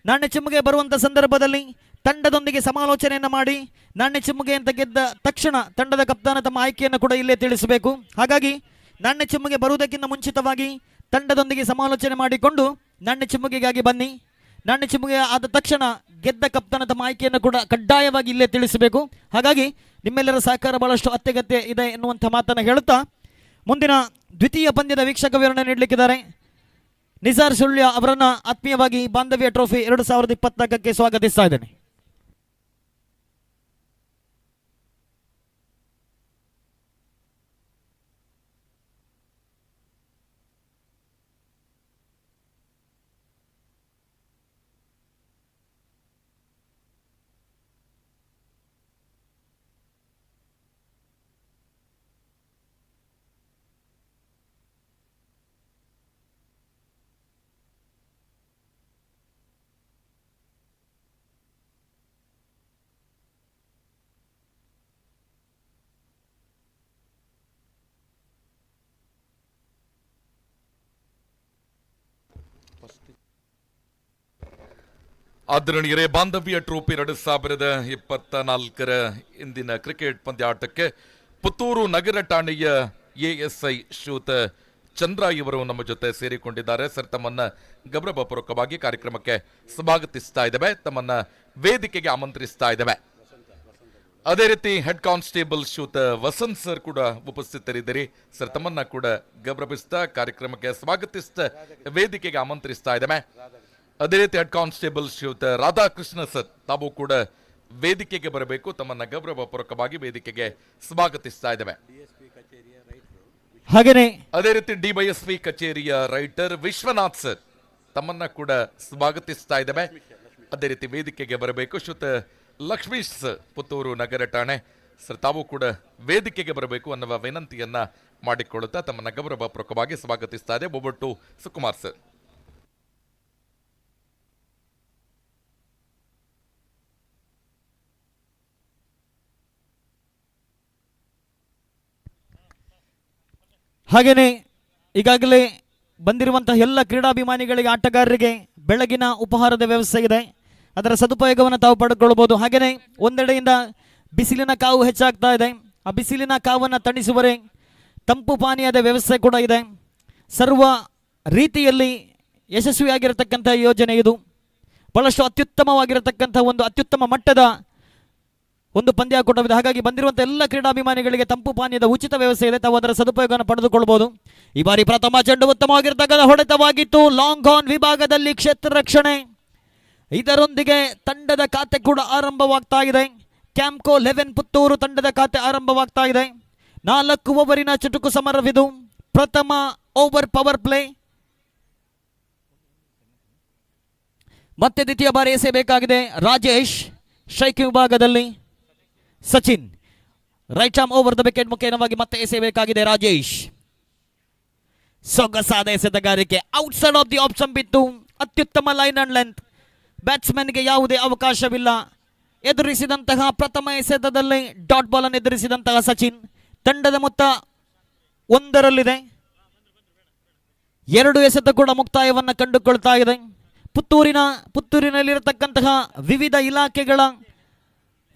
ನಾಣ್ಯ ಚಿಮ್ಮಗೆ ಬರುವಂಥ ಸಂದರ್ಭದಲ್ಲಿ ತಂಡದೊಂದಿಗೆ ಸಮಾಲೋಚನೆಯನ್ನು ಮಾಡಿ ನಾಣ್ಯ ಚಿಮ್ಮಗೆ ಅಂತ ಗೆದ್ದ ತಕ್ಷಣ ತಂಡದ ಕಪ್ತಾನ ತಮ್ಮ ಆಯ್ಕೆಯನ್ನು ಕೂಡ ಇಲ್ಲೇ ತಿಳಿಸಬೇಕು. ಹಾಗಾಗಿ ನಾಣ್ಯ ಚಿಮ್ಮಗೆ ಬರುವುದಕ್ಕಿಂತ ಮುಂಚಿತವಾಗಿ ತಂಡದೊಂದಿಗೆ ಸಮಾಲೋಚನೆ ಮಾಡಿಕೊಂಡು ನಾಣ್ಯ ಚಿಮ್ಮಗೆಗಾಗಿ ಬನ್ನಿ. ನಾಣ್ಯ ಚಿಮ್ಮಗೆ ಆದ ತಕ್ಷಣ ಗೆದ್ದ ಕಪ್ತಾನ ತಮ್ಮ ಆಯ್ಕೆಯನ್ನು ಕೂಡ ಕಡ್ಡಾಯವಾಗಿ ಇಲ್ಲೇ ತಿಳಿಸಬೇಕು. ಹಾಗಾಗಿ ನಿಮ್ಮೆಲ್ಲರ ಸಹಕಾರ ಬಹಳಷ್ಟು ಅತ್ಯಗತ್ಯ ಇದೆ ಎನ್ನುವಂಥ ಮಾತನ್ನು ಹೇಳುತ್ತಾ ಮುಂದಿನ ದ್ವಿತೀಯ ಪಂದ್ಯದ ವೀಕ್ಷಕ ವಿವರಣೆ ನೀಡಲಿಕ್ಕಿದ್ದಾರೆ. ನಿಸಾರ್ ಸುಳ್ಯ ಅವರನ್ನು ಆತ್ಮೀಯವಾಗಿ ಬಾಂಧವ್ಯ ಟ್ರೋಫಿ 2024ಕ್ಕೆ ಸ್ವಾಗತಿಸ್ತಾ ಇದ್ದೇನೆ. ಆದರಣೀಯರೇ, ಬಾಂಧವ್ಯ ಟ್ರೋಫಿ 2024ರ ಇಂದಿನ ಕ್ರಿಕೆಟ್ ಪಂದ್ಯಾಟಕ್ಕೆ ಪುತ್ತೂರು ನಗರ ಠಾಣೆಯ ASI ಶ್ರೀಯುತ ಚಂದ್ರ ಇವರು ನಮ್ಮ ಜೊತೆ ಸೇರಿಕೊಂಡಿದ್ದಾರೆ. ಸರ್, ತಮ್ಮನ್ನ ಗೌರವಪೂರ್ವಕವಾಗಿ ಕಾರ್ಯಕ್ರಮಕ್ಕೆ ಸ್ವಾಗತಿಸ್ತಾ ಇದ್ದೇವೆ, ತಮ್ಮನ್ನ ವೇದಿಕೆಗೆ ಆಮಂತ್ರಿಸ್ತಾ ಇದ್ದೇವೆ. ಅದೇ ರೀತಿ ಹೆಡ್ ಕಾನ್ಸ್ಟೇಬಲ್ ಶ್ರೀಯುತ ವಸಂತ್ ಸರ್ ಕೂಡ ಉಪಸ್ಥಿತರಿದ್ದೀರಿ. ಸರ್, ತಮ್ಮನ್ನ ಕೂಡ ಗೌರವಿಸ್ತಾ ಕಾರ್ಯಕ್ರಮಕ್ಕೆ ಸ್ವಾಗತಿಸ್ತಾ ವೇದಿಕೆಗೆ ಆಮಂತ್ರಿಸ್ತಾ ಇದ್ದೇವೆ. ಅದೇ ರೀತಿ ಹೆಡ್ ಕಾನ್ಸ್ಟೇಬಲ್ ಶ್ರೀಯುತ ರಾಧಾಕೃಷ್ಣ ಸರ್, ತಾವು ಕೂಡ ವೇದಿಕೆಗೆ ಬರಬೇಕು, ತಮ್ಮನ್ನ ಗೌರವಪೂರ್ವಕವಾಗಿ ವೇದಿಕೆಗೆ ಸ್ವಾಗತಿಸ್ತಾ ಇದ್ದೇವೆ. ಹಾಗೇನೆ ಅದೇ ರೀತಿ DYSP ಕಚೇರಿಯ ರೈಟರ್ ವಿಶ್ವನಾಥ್ ಸರ್, ತಮ್ಮನ್ನ ಕೂಡ ಸ್ವಾಗತಿಸ್ತಾ ಇದ್ದೇವೆ. ಅದೇ ರೀತಿ ವೇದಿಕೆಗೆ ಬರಬೇಕು ಶ್ರೀಯುತ ಲಕ್ಷ್ಮೀಶ್ ಸರ್, ಪುತ್ತೂರು ನಗರ ಠಾಣೆ ಸರ್, ತಾವು ಕೂಡ ವೇದಿಕೆಗೆ ಬರಬೇಕು ಅನ್ನುವ ವಿನಂತಿಯನ್ನ ಮಾಡಿಕೊಳ್ಳುತ್ತಾ ತಮ್ಮನ್ನ ಗೌರವಪೂರ್ವಕವಾಗಿ ಸ್ವಾಗತಿಸ್ತಾ ಇದೆ. ಒಬ್ಬಟ್ಟು ಸುಕುಮಾರ್ ಸರ್. ಹಾಗೆಯೇ ಈಗಾಗಲೇ ಬಂದಿರುವಂತಹ ಎಲ್ಲ ಕ್ರೀಡಾಭಿಮಾನಿಗಳಿಗೆ, ಆಟಗಾರರಿಗೆ ಬೆಳಗಿನ ಉಪಹಾರದ ವ್ಯವಸ್ಥೆ ಇದೆ. ಅದರ ಸದುಪಯೋಗವನ್ನು ತಾವು ಪಡೆದುಕೊಳ್ಳಬಹುದು. ಹಾಗೆಯೇ ಒಂದೆಡೆಯಿಂದ ಬಿಸಿಲಿನ ಕಾವು ಹೆಚ್ಚಾಗ್ತಾ ಇದೆ. ಆ ಬಿಸಿಲಿನ ಕಾವನ್ನು ತಣಿಸುವರೆ ತಂಪು ಪಾನೀಯದ ವ್ಯವಸ್ಥೆ ಕೂಡ ಇದೆ. ಸರ್ವ ರೀತಿಯಲ್ಲಿ ಯಶಸ್ವಿಯಾಗಿರತಕ್ಕಂಥ ಯೋಜನೆ ಇದು. ಬಹಳಷ್ಟು ಅತ್ಯುತ್ತಮವಾಗಿರತಕ್ಕಂಥ ಒಂದು ಅತ್ಯುತ್ತಮ ಮಟ್ಟದ ಒಂದು ಪಂದ್ಯಾಕೂಟವಿದೆ. ಹಾಗಾಗಿ ಬಂದಿರುವಂಥ ಎಲ್ಲ ಕ್ರೀಡಾಭಿಮಾನಿಗಳಿಗೆ ತಂಪು ಪಾನೀಯದ ಉಚಿತ ವ್ಯವಸ್ಥೆ ಇದೆ. ತಾವು ಅದರ ಸದುಪಯೋಗವನ್ನು ಪಡೆದುಕೊಳ್ಳಬಹುದು. ಈ ಬಾರಿ ಪ್ರಥಮ ಚೆಂಡು ಉತ್ತಮವಾಗಿರ್ತಕ್ಕಂಥ ಹೊಡೆತವಾಗಿತ್ತು. ಲಾಂಗ್ ಆನ್ ವಿಭಾಗದಲ್ಲಿ ಕ್ಷೇತ್ರ ರಕ್ಷಣೆ, ಇದರೊಂದಿಗೆ ತಂಡದ ಖಾತೆ ಕೂಡ ಆರಂಭವಾಗ್ತಾ ಇದೆ. ಕ್ಯಾಂಪ್ಕೋ 11 ಪುತ್ತೂರು ತಂಡದ ಖಾತೆ ಆರಂಭವಾಗ್ತಾ ಇದೆ. 4 ಓವರಿನ ಚುಟುಕು ಸಮರವಿದು. ಪ್ರಥಮ ಓವರ್ ಪವರ್ ಪ್ಲೇ. ಮತ್ತೆ ದ್ವಿತೀಯ ಬಾರಿ ಎಸೆಯಬೇಕಾಗಿದೆ ರಾಜೇಶ್. ಸ್ಟ್ರೈಕ್ ವಿಭಾಗದಲ್ಲಿ Sachin. Right arm over the wicket ಮುಖೇನವಾಗಿ ಮತ್ತೆ ಎಸೆಯಬೇಕಾಗಿದೆ ರಾಜೇಶ್. ಸೊಗಸಾದ ಎಸೆತಗಾರಿಕೆ, ಔಟ್ಸೈಡ್ ಆಫ್ ದಿ ಆಪ್ಷನ್ ಬಿತ್ತು. ಅತ್ಯುತ್ತಮ ಲೈನ್ ಅಂಡ್ ಲೆಂತ್. ಬ್ಯಾಟ್ಸ್ಮನ್ಗೆ ಯಾವುದೇ ಅವಕಾಶವಿಲ್ಲ. ಎದುರಿಸಿದಂತಹ ಪ್ರಥಮ ಎಸೆತದಲ್ಲಿ ಡಾಟ್ ಬಾಲ್ ಅನ್ನು ಎದುರಿಸಿದಂತಹ ಸಚಿನ್. ತಂಡದ ಮೊತ್ತ 1ರಲ್ಲಿದೆ. 2 ಎಸೆತ ಕೂಡ ಮುಕ್ತಾಯವನ್ನು ಕಂಡುಕೊಳ್ತಾ ಇದೆ. ಪುತ್ತೂರಿನಲ್ಲಿರತಕ್ಕಂತಹ ವಿವಿಧ ಇಲಾಖೆಗಳ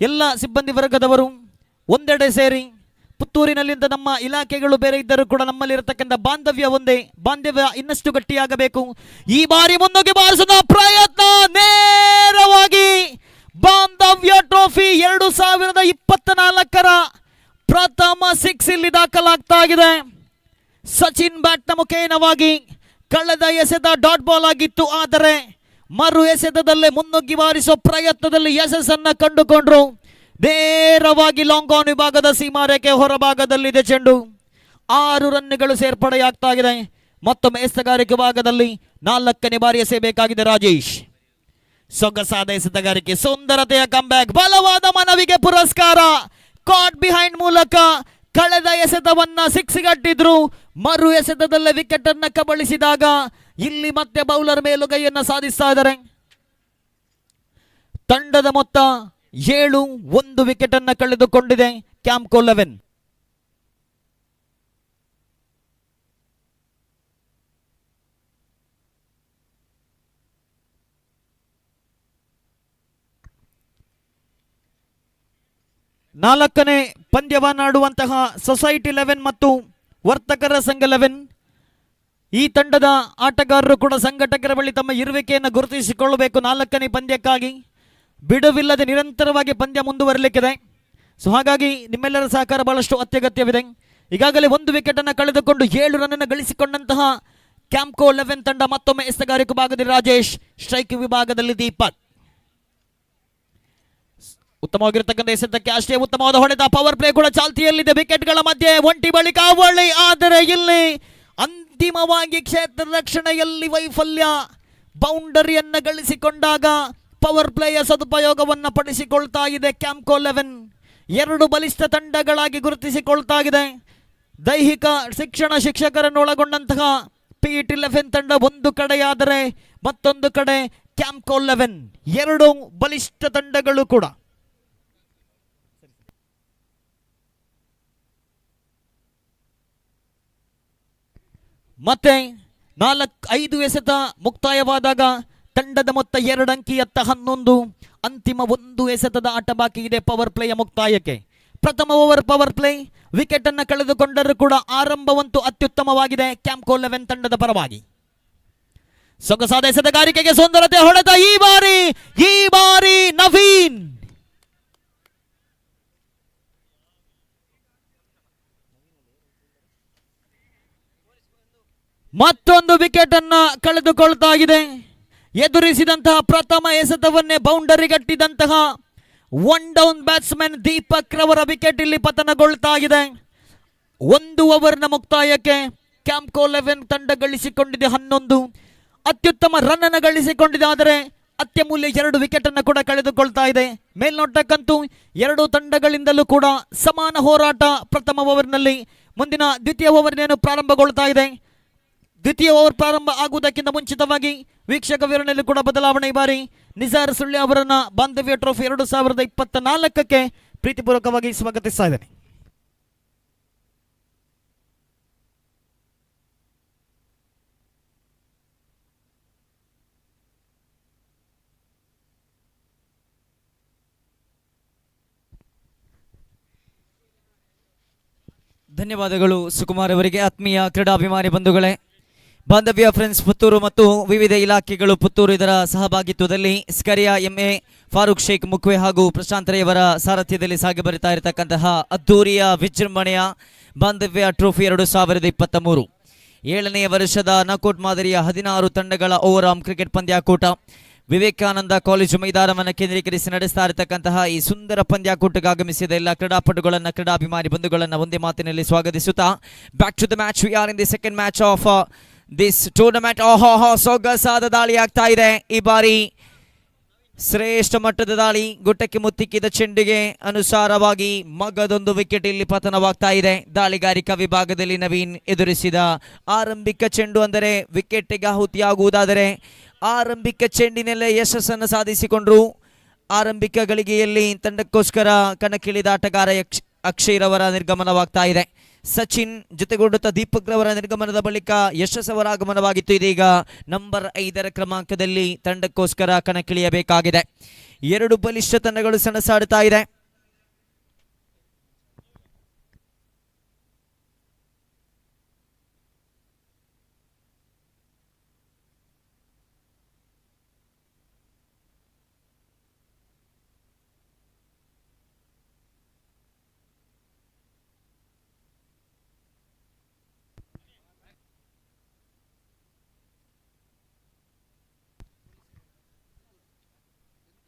ಎಲ್ಲ ಸಿಬ್ಬಂದಿ ವರ್ಗದವರು ಒಂದೆಡೆ ಸೇರಿ, ಪುತ್ತೂರಿನಲ್ಲಿಂದ ನಮ್ಮ ಇಲಾಖೆಗಳು ಬೇರೆ ಇದ್ದರೂ ಕೂಡ ನಮ್ಮಲ್ಲಿರತಕ್ಕಂಥ ಬಾಂಧವ್ಯ ಒಂದೇ. ಬಾಂಧವ್ಯ ಇನ್ನಷ್ಟು ಗಟ್ಟಿಯಾಗಬೇಕು. ಈ ಬಾರಿ ಮುನ್ನುಗ್ಗಿ ಬಾರಿಸಿದ ಪ್ರಯತ್ನ ನೇರವಾಗಿ ಬಾಂಧವ್ಯ ಟ್ರೋಫಿ 2024ರ ಪ್ರಥಮ 6 ಇಲ್ಲಿ ದಾಖಲಾಗ್ತಾ ಇದೆ. ಸಚಿನ್ ಬ್ಯಾಟ್ನ ಮುಖೇನವಾಗಿ ಕಳೆದ ಎಸೆತ ಡಾಟ್ ಬಾಲ್ ಆಗಿತ್ತು. ಆದರೆ ಮರು ಎಸೆತದಲ್ಲೇ ಮುನ್ನುಗ್ಗಿ ಬಾರಿಸುವ ಪ್ರಯತ್ನದಲ್ಲಿ ಯಶಸ್ಸನ್ನು ಕಂಡುಕೊಂಡ್ರು. ನೇರವಾಗಿ ಲಾಂಗ್ ಆನ್ ವಿಭಾಗದ ಸೀಮಾರೇಖೆ ಹೊರಭಾಗದಲ್ಲಿದೆ ಚೆಂಡು. 6 ರನ್ನುಗಳು ಸೇರ್ಪಡೆಯಾಗ್ತಾ ಇದೆ. ಮತ್ತೊಮ್ಮೆ ಎಸೆತಗಾರಿಕೆ ಭಾಗದಲ್ಲಿ 4ನೇ ಬಾರಿ ಎಸೆಯಬೇಕಾಗಿದೆ ರಾಜೇಶ್. ಸೊಗಸಾದ ಎಸೆತಗಾರಿಕೆ, ಸುಂದರತೆಯ ಕಂಬ್ಯಾಕ್, ಬಲವಾದ ಮನವಿಗೆ ಪುರಸ್ಕಾರ. ಕಾಟ್ ಬಿಹೈಂಡ್ ಮೂಲಕ ಕಳೆದ ಎಸೆತವನ್ನ 6 ಗಟ್ಟಿದ್ರು. ಮರು ಎಸೆತದಲ್ಲೇ ವಿಕೆಟ್ ಅನ್ನ ಕಬಳಿಸಿದಾಗ ಇಲ್ಲಿ ಮತ್ತೆ ಬೌಲರ್ ಮೇಲುಗೈಯನ್ನ ಸಾಧಿಸ್ತಾ ಇದ್ದಾರೆ. ತಂಡದ ಮೊತ್ತ 7, 1 ವಿಕೆಟ್ ಅನ್ನ ಕಳೆದುಕೊಂಡಿದೆ ಕ್ಯಾಂಪ್ಕೋ 11. ನಾಲ್ಕನೇ ಪಂದ್ಯವನ್ನಾಡುವಂತಹ ಸೊಸೈಟಿ 11 ಮತ್ತು ವರ್ತಕರ ಸಂಘ 11, ಈ ತಂಡದ ಆಟಗಾರರು ಕೂಡ ಸಂಘಟಕರ ಬಳಿ ತಮ್ಮ ಇರುವಿಕೆಯನ್ನು ಗುರುತಿಸಿಕೊಳ್ಳಬೇಕು. 4ನೇ ಪಂದ್ಯಕ್ಕಾಗಿ ಬಿಡುವಿಲ್ಲದೆ ನಿರಂತರವಾಗಿ ಪಂದ್ಯ ಮುಂದುವರಲಿಕ್ಕಿದೆ. ಸೊ ಹಾಗಾಗಿ ನಿಮ್ಮೆಲ್ಲರ ಸಹಕಾರ ಬಹಳಷ್ಟು ಅತ್ಯಗತ್ಯವಿದೆ. ಈಗಾಗಲೇ 1 ವಿಕೆಟ್ ಅನ್ನು ಕಳೆದುಕೊಂಡು 7 ರನ್ ಅನ್ನು ಗಳಿಸಿಕೊಂಡಂತಹ ಕ್ಯಾಂಪ್ಕೋ 11 ತಂಡ ಮತ್ತೊಮ್ಮೆ ಎಸೆತಗಾರಿಕೆ ವಿಭಾಗದಲ್ಲಿ ರಾಜೇಶ್, ಸ್ಟ್ರೈಕ್ ವಿಭಾಗದಲ್ಲಿ ದೀಪಕ್. ಉತ್ತಮವಾಗಿರತಕ್ಕಂಥ ಎಸೆತಕ್ಕೆ ಅಷ್ಟೇ ಉತ್ತಮವಾದ ಹೊಡೆತ. ಪವರ್ ಪ್ಲೇ ಕೂಡ ಚಾಲ್ತಿಯಲ್ಲಿದೆ. ವಿಕೆಟ್ಗಳ ಮಧ್ಯೆ ಒಂಟಿ ಬಳಿಕ ಅವಳಿ, ಆದರೆ ಇಲ್ಲಿ ಅಂತಿಮವಾಗಿ ಕ್ಷೇತ್ರ ರಕ್ಷಣೆಯಲ್ಲಿ ವೈಫಲ್ಯ. ಬೌಂಡರಿಯನ್ನು ಗಳಿಸಿಕೊಂಡಾಗ ಪವರ್ ಪ್ಲೇಯ ಸದುಪಯೋಗವನ್ನು ಪಡಿಸಿಕೊಳ್ತಾ ಇದೆ ಕ್ಯಾಂಪ್ಕೋ 11. 2 ಬಲಿಷ್ಠ ತಂಡಗಳಾಗಿ ಗುರುತಿಸಿಕೊಳ್ತಾ ಇದೆ. ದೈಹಿಕ ಶಿಕ್ಷಣ ಶಿಕ್ಷಕರನ್ನು ಒಳಗೊಂಡಂತಹ PET 11 ತಂಡ ಒಂದು ಕಡೆಯಾದರೆ ಮತ್ತೊಂದು ಕಡೆ ಕ್ಯಾಂಪ್ಕೋ 11. 2 ಬಲಿಷ್ಠ ತಂಡಗಳು ಕೂಡ. ಮತ್ತೆ 4-5 ಎಸೆತ ಮುಕ್ತಾಯವಾದಾಗ ತಂಡದ ಮೊತ್ತ 2 ಅಂಕಿಯತ್ತ 11. ಅಂತಿಮ 1 ಎಸೆತದ ಆಟ ಬಾಕಿ ಇದೆ ಪವರ್ ಪ್ಲೇಯ ಮುಕ್ತಾಯಕ್ಕೆ. ಪ್ರಥಮ ಓವರ್ ಪವರ್ ಪ್ಲೇ, ವಿಕೆಟ್ ಅನ್ನು ಕಳೆದುಕೊಂಡರೂ ಕೂಡ ಆರಂಭವಂತೂ ಅತ್ಯುತ್ತಮವಾಗಿದೆ ಕ್ಯಾಂಪ್ಕೋ 11 ತಂಡದ ಪರವಾಗಿ. ಸೊಗಸಾದ ಎಸೆತಗಾರಿಕೆಗೆ ಸುಂದರತೆ ಹೊಡೆತ. ಈ ಬಾರಿ ನವೀನ್ ಮತ್ತೊಂದು ವಿಕೆಟ್ ಅನ್ನ ಕಳೆದುಕೊಳ್ತಾ ಇದೆ. ಎದುರಿಸಿದಂತಹ ಪ್ರಥಮ ಎಸೆತವನ್ನೇ ಬೌಂಡರಿಗಟ್ಟಿದಂತಹ 1 ಡೌನ್ ಬ್ಯಾಟ್ಸ್ಮನ್ ದೀಪಕ್ ರವರ ವಿಕೆಟ್ ಇಲ್ಲಿ ಪತನಗೊಳ್ತಾ ಇದೆ. 1 ಓವರ್ನ ಮುಕ್ತಾಯಕ್ಕೆ ಕ್ಯಾಂಪ್ಕೋ 11 ತಂಡ ಗಳಿಸಿಕೊಂಡಿದೆ 11. ಅತ್ಯುತ್ತಮ ರನ್ ಅನ್ನು ಗಳಿಸಿಕೊಂಡಿದೆ. ಆದರೆ ಅತ್ಯಮೂಲ್ಯ 2 ವಿಕೆಟ್ ಅನ್ನು ಕೂಡ ಕಳೆದುಕೊಳ್ತಾ ಇದೆ. ಮೇಲ್ನೋಟಕ್ಕಂತೂ 2 ತಂಡಗಳಿಂದಲೂ ಕೂಡ ಸಮಾನ ಹೋರಾಟ ಪ್ರಥಮ ಓವರ್ನಲ್ಲಿ. ಮುಂದಿನ ದ್ವಿತೀಯ ಓವರ್ನೇನು ಪ್ರಾರಂಭಗೊಳ್ತಾ ಇದೆ. ದ್ವಿತೀಯ ಓವರ್ ಪ್ರಾರಂಭ ಆಗುವುದಕ್ಕಿಂತ ಮುಂಚಿತವಾಗಿ ವೀಕ್ಷಕ ವಿವರಣೆಯಲ್ಲಿ ಕೂಡ ಬದಲಾವಣೆ. ಈ ಬಾರಿ ನಿಸಾರ್ ಸುಳ್ಯ ಅವರನ್ನ ಬಾಂಧವ್ಯ ಟ್ರೋಫಿ 2024ಕ್ಕೆ ಪ್ರೀತಿಪೂರ್ವಕವಾಗಿ ಸ್ವಾಗತಿಸ್ತಾ ಇದ್ದೇನೆ. ಧನ್ಯವಾದಗಳು ಸುಕುಮಾರ್ ಅವರಿಗೆ. ಆತ್ಮೀಯ ಕ್ರೀಡಾಭಿಮಾನಿ ಬಂಧುಗಳೇ, ಬಾಂಧವ್ಯ ಫ್ರೆಂಡ್ಸ್ ಪುತ್ತೂರು ಮತ್ತು ವಿವಿಧ ಇಲಾಖೆಗಳು ಪುತ್ತೂರು ಇದರ ಸಹಭಾಗಿತ್ವದಲ್ಲಿ ಸ್ಕರಿಯಾ ಎಂಎ ಫಾರೂಕ್ ಶೇಖ್ ಮುಕ್ವೆ ಹಾಗೂ ಪ್ರಶಾಂತ್ ರೈ ಅವರ ಸಾರಥ್ಯದಲ್ಲಿ ಸಾಗಿ ಬರಿತಾ ಇರತಕ್ಕಂತಹ ಅದ್ದೂರಿಯ ವಿಜೃಂಭಣೆಯ ಬಾಂಧವ್ಯ ಟ್ರೋಫಿ 2023 7ನೇ ವರ್ಷದ ನಾಕೌಟ್ ಮಾದರಿಯ 16 ತಂಡಗಳ ಓವರ್ ಕ್ರಿಕೆಟ್ ಪಂದ್ಯಾಕೂಟ ವಿವೇಕಾನಂದ ಕಾಲೇಜು ಮೈದಾನವನ್ನು ಕೇಂದ್ರೀಕರಿಸಿ ನಡೆಸ್ತಾ ಇರತಕ್ಕಂತಹ ಈ ಸುಂದರ ಪಂದ್ಯಾಕೂಟಕ್ಕೆ ಆಗಮಿಸಿದ ಎಲ್ಲ ಕ್ರೀಡಾಪಟುಗಳನ್ನು, ಕ್ರೀಡಾಭಿಮಾನಿ ಬಂಧುಗಳನ್ನು ಒಂದೇ ಮಾತಿನಲ್ಲಿ ಸ್ವಾಗತಿಸುತ್ತಾ back to the match. We R in the second match of this tournament. ಸೊಗಸಾದ ದಾಳಿ ಆಗ್ತಾ ಇದೆ ಈ ಬಾರಿ. ಶ್ರೇಷ್ಠ ಮಟ್ಟದ ದಾಳಿ, ಗುಟ್ಟಕ್ಕೆ ಮುತ್ತಿಕ್ಕಿದ ಚೆಂಡಿಗೆ ಅನುಸಾರವಾಗಿ ಮಗದೊಂದು ವಿಕೆಟ್ ಇಲ್ಲಿ ಪತನವಾಗ್ತಾ ಇದೆ. ದಾಳಿಗಾರಿಕಾ ವಿಭಾಗದಲ್ಲಿ ನವೀನ್ ಎದುರಿಸಿದ ಆರಂಭಿಕ ಚೆಂಡು, ಅಂದರೆ ವಿಕೆಟ್ಗೆ ಆಹುತಿಯಾಗುವುದಾದರೆ ಆರಂಭಿಕ ಚೆಂಡಿನಲ್ಲೇ ಯಶಸ್ಸನ್ನು ಸಾಧಿಸಿಕೊಂಡ್ರು. ಆರಂಭಿಕ ಗಳಿಗೆಯಲ್ಲಿ ತಂಡಕ್ಕೋಸ್ಕರ ಕಣಕ್ಕಿಳಿದ ಆಟಗಾರ ಅಕ್ಷಯ್ ರವರ ನಿರ್ಗಮನವಾಗ್ತಾ ಇದೆ. ಸಚಿನ್ ಜೊತೆಗೂಡುತ್ತಾ ದೀಪಕ್ ರವರ ನಿರ್ಗಮನದ ಬಳಿಕ ಯಶಸ್ ಅವರ ಆಗಮನವಾಗಿತ್ತು. ಇದೀಗ ನಂಬರ್ 5ರ ಕ್ರಮಾಂಕದಲ್ಲಿ ತಂಡಕ್ಕೋಸ್ಕರ ಕಣಕ್ಕಿಳಿಯಬೇಕಾಗಿದೆ. 2 ಬಲಿಷ್ಠ ತಂಡಗಳು ಸೆಣಸಾಡುತ್ತಾ ಇದೆ.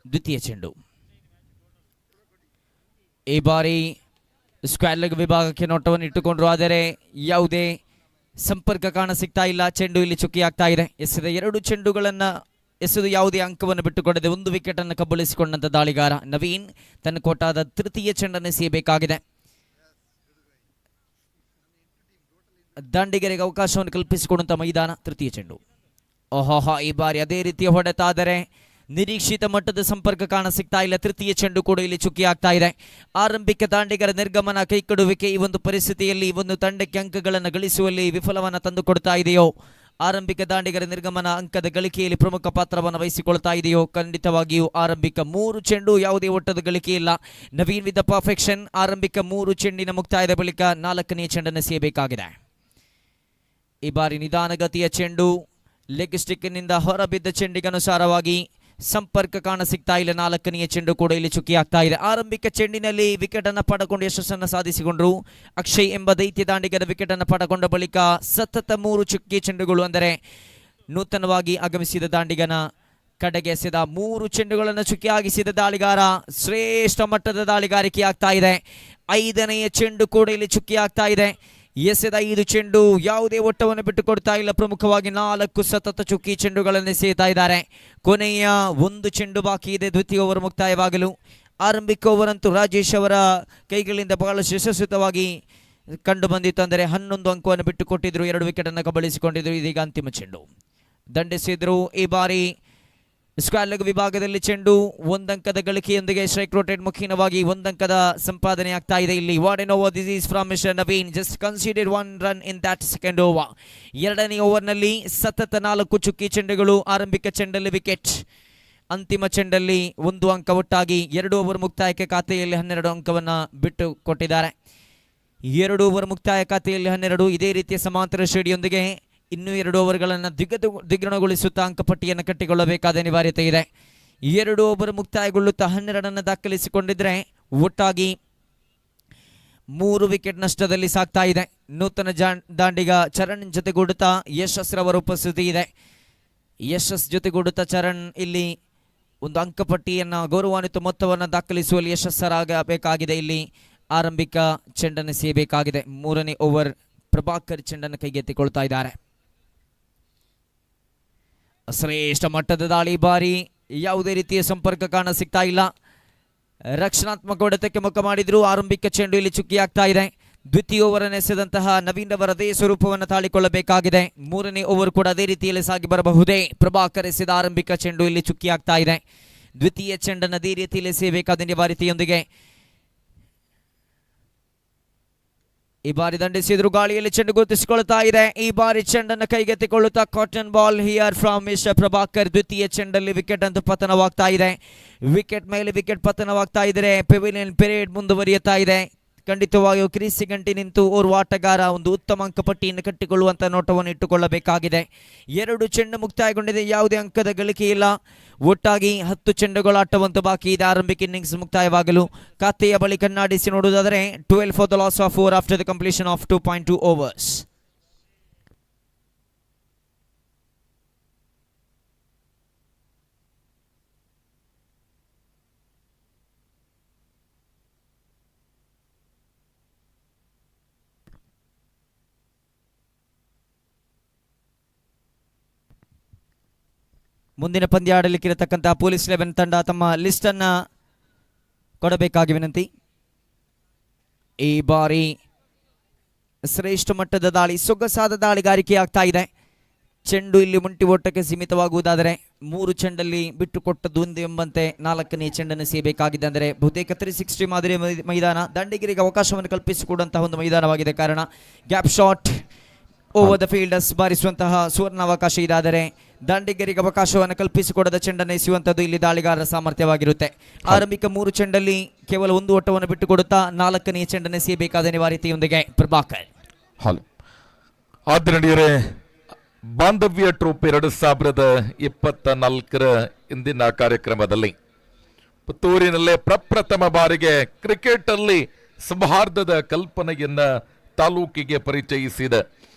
ದ್ವಿತೀಯ ಚೆಂಡು ಈ ಬಾರಿ ಸ್ಕ್ವೇರ್ ಲೆಗ್ ವಿಭಾಗಕ್ಕೆ ನೋಟವನ್ನು ಇಟ್ಟುಕೊಂಡ್ರು, ಆದರೆ ಯಾವುದೇ ಸಂಪರ್ಕ ಕಾಣ ಸಿಗ್ತಾ ಇಲ್ಲ. ಚೆಂಡು ಇಲ್ಲಿ ಚುಕ್ಕಿಯಾಗ್ತಾ ಇದೆ. ಎಸೆದ 2 ಚೆಂಡುಗಳನ್ನು ಎಸೆದು ಯಾವುದೇ ಅಂಕವನ್ನು ಬಿಟ್ಟುಕೊಡದೆ 1 ವಿಕೆಟ್ ಅನ್ನು ಕಬಳಿಸಿಕೊಂಡಂತ ದಾಳಿಗಾರ ನವೀನ್ ತನ್ನ ಕೋಟಾದ ತೃತೀಯ ಚೆಂಡನ್ನು ಎಸೆಯಬೇಕಾಗಿದೆ. ದಾಂಡಿಗರಿಗೆ ಅವಕಾಶವನ್ನು ಕಲ್ಪಿಸಿಕೊಡುವಂತ ಮೈದಾನ. ತೃತೀಯ ಚೆಂಡು ಈ ಬಾರಿ ಅದೇ ರೀತಿಯ ಹೊಡೆತ, ಆದರೆ ನಿರೀಕ್ಷಿತ ಮಟ್ಟದ ಸಂಪರ್ಕ ಕಾಣ ಸಿಗ್ತಾ ಇಲ್ಲ. ತೃತೀಯ ಚೆಂಡು ಕೂಡ ಇಲ್ಲಿ ಚುಕ್ಕಿ ಆಗ್ತಾ ಇದೆ. ಆರಂಭಿಕ ದಾಂಡಿಗರ ನಿರ್ಗಮನ, ಕೈಕೊಡುವಿಕೆ ಈ ಒಂದು ಪರಿಸ್ಥಿತಿಯಲ್ಲಿ ಒಂದು ತಂಡಕ್ಕೆ ಅಂಕಗಳನ್ನು ಗಳಿಸುವಲ್ಲಿ ವಿಫಲವನ್ನು ತಂದುಕೊಡ್ತಾ ಇದೆಯೋ, ಆರಂಭಿಕ ದಾಂಡಿಗರ ನಿರ್ಗಮನ ಅಂಕದ ಗಳಿಕೆಯಲ್ಲಿ ಪ್ರಮುಖ ಪಾತ್ರವನ್ನು ವಹಿಸಿಕೊಳ್ತಾ ಇದೆಯೋ? ಖಂಡಿತವಾಗಿಯೂ ಆರಂಭಿಕ 3 ಚೆಂಡು ಯಾವುದೇ ಒಟ್ಟದ ಗಳಿಕೆ ಇಲ್ಲ. Naveen with perfection. ಆರಂಭಿಕ 3 ಚೆಂಡಿನ ಮುಕ್ತಾಯದ ಬಳಿಕ 4ನೇ ಚೆಂಡನ್ನು ಎಸೆಯಬೇಕಾಗಿದೆ. ಈ ಬಾರಿ ನಿಧಾನಗತಿಯ ಚೆಂಡು, ಲೆಗ್ ಸ್ಟಿಕ್ನಿಂದ ಹೊರಬಿದ್ದ ಚೆಂಡಿಗೆ ಅನುಸಾರವಾಗಿ ಸಂಪರ್ಕ ಕಾಣ ಸಿಗ್ತಾ ಇಲ್ಲ. 4ನೇ ಚೆಂಡು ಕೂಡ ಇಲ್ಲಿ ಚುಕ್ಕಿ ಆಗ್ತಾ ಇದೆ. ಆರಂಭಿಕ ಚೆಂಡಿನಲ್ಲಿ ವಿಕೆಟ್ ಅನ್ನು ಪಡೆಕೊಂಡು ಯಶಸ್ಸನ್ನು ಸಾಧಿಸಿಕೊಂಡ್ರು. ಅಕ್ಷಯ್ ಎಂಬ ದೈತ್ಯ ದಾಂಡಿಗರ ವಿಕೆಟ್ ಅನ್ನು ಪಡೆಕೊಂಡ ಬಳಿಕ ಸತತ 3 ಚುಕ್ಕಿ ಚೆಂಡುಗಳು, ಅಂದರೆ ನೂತನವಾಗಿ ಆಗಮಿಸಿದ ದಾಂಡಿಗನ ಕಡೆಗೆ ಎಸೆದ 3 ಚೆಂಡುಗಳನ್ನು ಚುಕ್ಕಿಯಾಗಿಸಿದ ದಾಳಿಗಾರ. ಶ್ರೇಷ್ಠ ಮಟ್ಟದ ದಾಳಿಗಾರಿಕೆ ಆಗ್ತಾ ಇದೆ. 5ನೇ ಚೆಂಡು ಕೂಡ ಇಲ್ಲಿ ಚುಕ್ಕಿ ಆಗ್ತಾ ಇದೆ. ಎಸೆದ 5 ಚೆಂಡು ಯಾವುದೇ ಒಟ್ಟವನ್ನು ಬಿಟ್ಟುಕೊಡ್ತಾ ಇಲ್ಲ. ಪ್ರಮುಖವಾಗಿ 4 ಸತತ ಚುಕ್ಕಿ ಚೆಂಡುಗಳನ್ನು ಎಸೆಯುತ್ತಾ ಇದ್ದಾರೆ. ಕೊನೆಯ 1 ಚೆಂಡು ಬಾಕಿ ಇದೆ ದ್ವಿತೀಯ ಓವರ್ ಮುಕ್ತಾಯವಾಗಲು. ಆರಂಭಿಕ ಓವರ್ ಅಂತೂ ರಾಜೇಶ್ ಅವರ ಕೈಗಳಿಂದ ಬಹಳಷ್ಟು ಯಶಸ್ವಿತವಾಗಿ ಕಂಡು ಬಂದಿತ್ತು, ಅಂದರೆ 11 ಅಂಕವನ್ನು ಬಿಟ್ಟುಕೊಟ್ಟಿದ್ರು, 2 ವಿಕೆಟನ್ನು ಕಬಳಿಸಿಕೊಂಡಿದ್ರು. ಇದೀಗ ಅಂತಿಮ ಚೆಂಡು ದಂಡಿಸಿದ್ರು. ಈ ಬಾರಿ ಸ್ಕ್ವೇರ್ ಲೆಗ್ ವಿಭಾಗದಲ್ಲಿ ಚೆಂಡು 1 ಅಂಕದ ಗಳಿಕೆಯೊಂದಿಗೆ ಸ್ಟ್ರೈಕ್ ರೋಟೇಟ್ ಮುಖೀನವಾಗಿ 1 ಅಂಕದ ಸಂಪಾದನೆ ಆಗ್ತಾ ಇದೆ. ಇಲ್ಲಿ what N over this is from mister Naveen, just considered 1 run in that second over. 2ನೇ ಓವರ್ನಲ್ಲಿ ಸತತ 4 ಚುಕ್ಕಿ ಚೆಂಡುಗಳು, ಆರಂಭಿಕ ಚೆಂಡಲ್ಲಿ ವಿಕೆಟ್, ಅಂತಿಮ ಚೆಂಡಲ್ಲಿ 1 ಅಂಕ ಒಟ್ಟಾಗಿ 2 ಓವರ್ ಮುಕ್ತಾಯಕ್ಕೆ ಖಾತೆಯಲ್ಲಿ 12 ಅಂಕವನ್ನು ಬಿಟ್ಟು ಕೊಟ್ಟಿದ್ದಾರೆ. 2 ಓವರ್ ಮುಕ್ತಾಯ ಖಾತೆಯಲ್ಲಿ 12. ಇದೇ ರೀತಿಯ ಸಮಾಂತರ ಶ್ರೇಣಿಯೊಂದಿಗೆ ಇನ್ನೂ 2 ಓವರ್ಗಳನ್ನು ದ್ವಿಗುಣಗೊಳಿಸುತ್ತಾ ಅಂಕಪಟ್ಟಿಯನ್ನು ಕಟ್ಟಿಕೊಳ್ಳಬೇಕಾದ ಅನಿವಾರ್ಯತೆ ಇದೆ. 2 ಓವರ್ ಮುಕ್ತಾಯಗೊಳ್ಳುತ್ತಾ 12 ದಾಖಲಿಸಿಕೊಂಡಿದ್ರೆ ಒಟ್ಟಾಗಿ 3 ವಿಕೆಟ್ ನಷ್ಟದಲ್ಲಿ ಸಾಗ್ತಾ ಇದೆ. ನೂತನ ದಾಂಡಿಗ ಚರಣ್ ಜೊತೆಗೂಡುತ್ತಾ ಯಶಸ್ ರವರ ಉಪಸ್ಥಿತಿ ಇದೆ. ಯಶಸ್ ಜೊತೆಗೂಡುತ್ತಾ ಚರಣ್ ಇಲ್ಲಿ ಒಂದು ಅಂಕಪಟ್ಟಿಯನ್ನು, ಗೌರವಾನ್ವಿತ ಮೊತ್ತವನ್ನು ದಾಖಲಿಸುವಲ್ಲಿ ಯಶಸ್ಸರಾಗಬೇಕಾಗಿದೆ. ಇಲ್ಲಿ ಆರಂಭಿಕ ಚೆಂಡನ್ನು ಎಸೆಯಬೇಕಾಗಿದೆ. 3ನೇ ಓವರ್ ಪ್ರಭಾಕರ್ ಚೆಂಡನ್ನು ಕೈಗೆತ್ತಿಕೊಳ್ತಾ ಇದ್ದಾರೆ. ಶ್ರೇಷ್ಠ ಮಟ್ಟದ ದಾಳಿ. ಬಾರಿ ಯಾವುದೇ ರೀತಿಯ ಸಂಪರ್ಕ ಕಾಣ ಸಿಗ್ತಾ ಇಲ್ಲ. ರಕ್ಷಣಾತ್ಮಕ ಹೊಡೆತಕ್ಕೆ ಮುಖ ಮಾಡಿದ್ರು. ಆರಂಭಿಕ ಚೆಂಡು ಇಲ್ಲಿ ಚುಕ್ಕಿ ಆಗ್ತಾ ಇದೆ. ದ್ವಿತೀಯ ಓವರ್ ಎಸೆದಂತಹ ನವೀನ್ ಅವರ ಅದೇ ಸ್ವರೂಪವನ್ನು ತಾಳಿಕೊಳ್ಳಬೇಕಾಗಿದೆ. 3ನೇ ಓವರ್ ಕೂಡ ಅದೇ ರೀತಿಯಲ್ಲಿ ಸಾಗಿ ಬರಬಹುದೇ? ಪ್ರಭಾಕರ್ ಎಸೆದ ಆರಂಭಿಕ ಚೆಂಡು ಇಲ್ಲಿ ಚುಕ್ಕಿ ಆಗ್ತಾ ಇದೆ. ದ್ವಿತೀಯ ಚೆಂಡನ್ನು ಅದೇ ರೀತಿಯಲ್ಲಿ ಎಸೆಯಬೇಕಾದ ಅನಿವಾರ್ಯತೆಯೊಂದಿಗೆ ಈ ಬಾರಿ ದಂಡಿಸಿದ್ರು. ಗಾಳಿಯಲ್ಲಿ ಚೆಂಡು ಗುರುತಿಸಿಕೊಳ್ತಾ ಇದೆ. ಈ ಬಾರಿ ಚೆಂಡನ್ನು ಕೈಗೆತ್ತಿಕೊಳ್ಳುತ್ತಾ cotton ball here from mister Prabhakar. ದ್ವಿತೀಯ ಚೆಂಡಲ್ಲಿ ವಿಕೆಟ್ ಅಂತೂ ಪತನವಾಗ್ತಾ ಇದೆ. ವಿಕೆಟ್ ಮೇಲೆ ವಿಕೆಟ್ ಪತನವಾಗ್ತಾ ಇದ್ರೆ ಪೆವಿಲಿಯನ್ ಪೆರೇಡ್ ಮುಂದುವರಿಯುತ್ತಾ ಇದೆ. ಖಂಡಿತವಾಗಿಯೂ ಕ್ರೀಸಿ ಗಂಟಿ ನಿಂತು ಓರ್ವ ಆಟಗಾರ ಒಂದು ಉತ್ತಮ ಅಂಕಪಟ್ಟಿಯನ್ನು ಕಟ್ಟಿಕೊಳ್ಳುವಂಥ ನೋಟವನ್ನು ಇಟ್ಟುಕೊಳ್ಳಬೇಕಾಗಿದೆ. 2 ಚೆಂಡು ಮುಕ್ತಾಯಗೊಂಡಿದೆ, ಯಾವುದೇ ಅಂಕದ ಗಳಿಕೆ ಇಲ್ಲ. ಒಟ್ಟಾಗಿ 10 ಚೆಂಡುಗಳ ಆಟವಂತೂ ಬಾಕಿ ಇದೆ ಆರಂಭಿಕ ಇನ್ನಿಂಗ್ಸ್ ಮುಕ್ತಾಯವಾಗಲು. ಖಾತೆಯ ಬಳಿ ಕಣ್ಣಾಡಿಸಿ ನೋಡುವುದಾದರೆ 12 for the loss of 4 after the completion of 2.2 overs. ಮುಂದಿನ ಪಂದ್ಯ ಆಡಲಿಕ್ಕಿರತಕ್ಕಂತಹ ಪೊಲೀಸ್ 11 ತಂಡ ತಮ್ಮ ಲಿಸ್ಟ್ ಅನ್ನ ಕೊಡಬೇಕಾಗಿ ವಿನಂತಿ. ಈ ಬಾರಿ ಶ್ರೇಷ್ಠ ಮಟ್ಟದ ದಾಳಿ, ಸೊಗಸಾದ ದಾಳಿಗಾರಿಕೆ ಆಗ್ತಾ ಇದೆ. ಚೆಂಡು ಇಲ್ಲಿ ಮುಂಟಿ ಓಟಕ್ಕೆ ಸೀಮಿತವಾಗುವುದಾದರೆ 3 ಚೆಂಡಲ್ಲಿ ಬಿಟ್ಟುಕೊಟ್ಟದ್ದು ಒಂದು ಎಂಬಂತೆ 4ನೇ ಚೆಂಡನ್ನು ಸೇಯಬೇಕಾಗಿದೆ. ಅಂದರೆ ಬಹುತೇಕ 360 ಮಾದರಿ ಮೈದಾನ, ದಂಡಿಗರಿಗೆ ಅವಕಾಶವನ್ನು ಕಲ್ಪಿಸಿಕೊಡುವಂತಹ ಒಂದು ಮೈದಾನವಾಗಿದೆ. ಕಾರಣ gap shot over the fielders ಬಾರಿಸುವಂತಹ ಸುವರ್ಣಾವಕಾಶ ಇದಾದರೆ ದಾಂಡಿಗರಿಗೆ ಅವಕಾಶವನ್ನು ಕಲ್ಪಿಸಿಕೊಡದ ಚೆಂಡನ್ನು ಎಸೆಯುವಂಥದ್ದು ಇಲ್ಲಿ ದಾಳಿಗಾರರ ಸಾಮರ್ಥ್ಯವಾಗಿರುತ್ತೆ. ಆರಂಭಿಕ 3 ಚೆಂಡಲ್ಲಿ ಕೇವಲ 1 ಓಟವನ್ನು ಬಿಟ್ಟುಕೊಡುತ್ತಾ 4ನೇ ಚೆಂಡನ್ನು ಎಸೆಯಬೇಕಾದ ಅನಿವಾರ್ಯತೆಯೊಂದಿಗೆ ಪ್ರಭಾಕರ್. ಆದರಣೀಯರೇ, ಬಾಂಧವ್ಯ ಟ್ರೋಫಿ 2024ರ ಇಂದಿನ ಕಾರ್ಯಕ್ರಮದಲ್ಲಿ ಪುತ್ತೂರಿನಲ್ಲೇ ಪ್ರಪ್ರಥಮ ಬಾರಿಗೆ ಕ್ರಿಕೆಟ್ ಅಲ್ಲಿ ಸೌಹಾರ್ದದ ಕಲ್ಪನೆಯನ್ನ ತಾಲೂಕಿಗೆ ಪರಿಚಯಿಸಿದ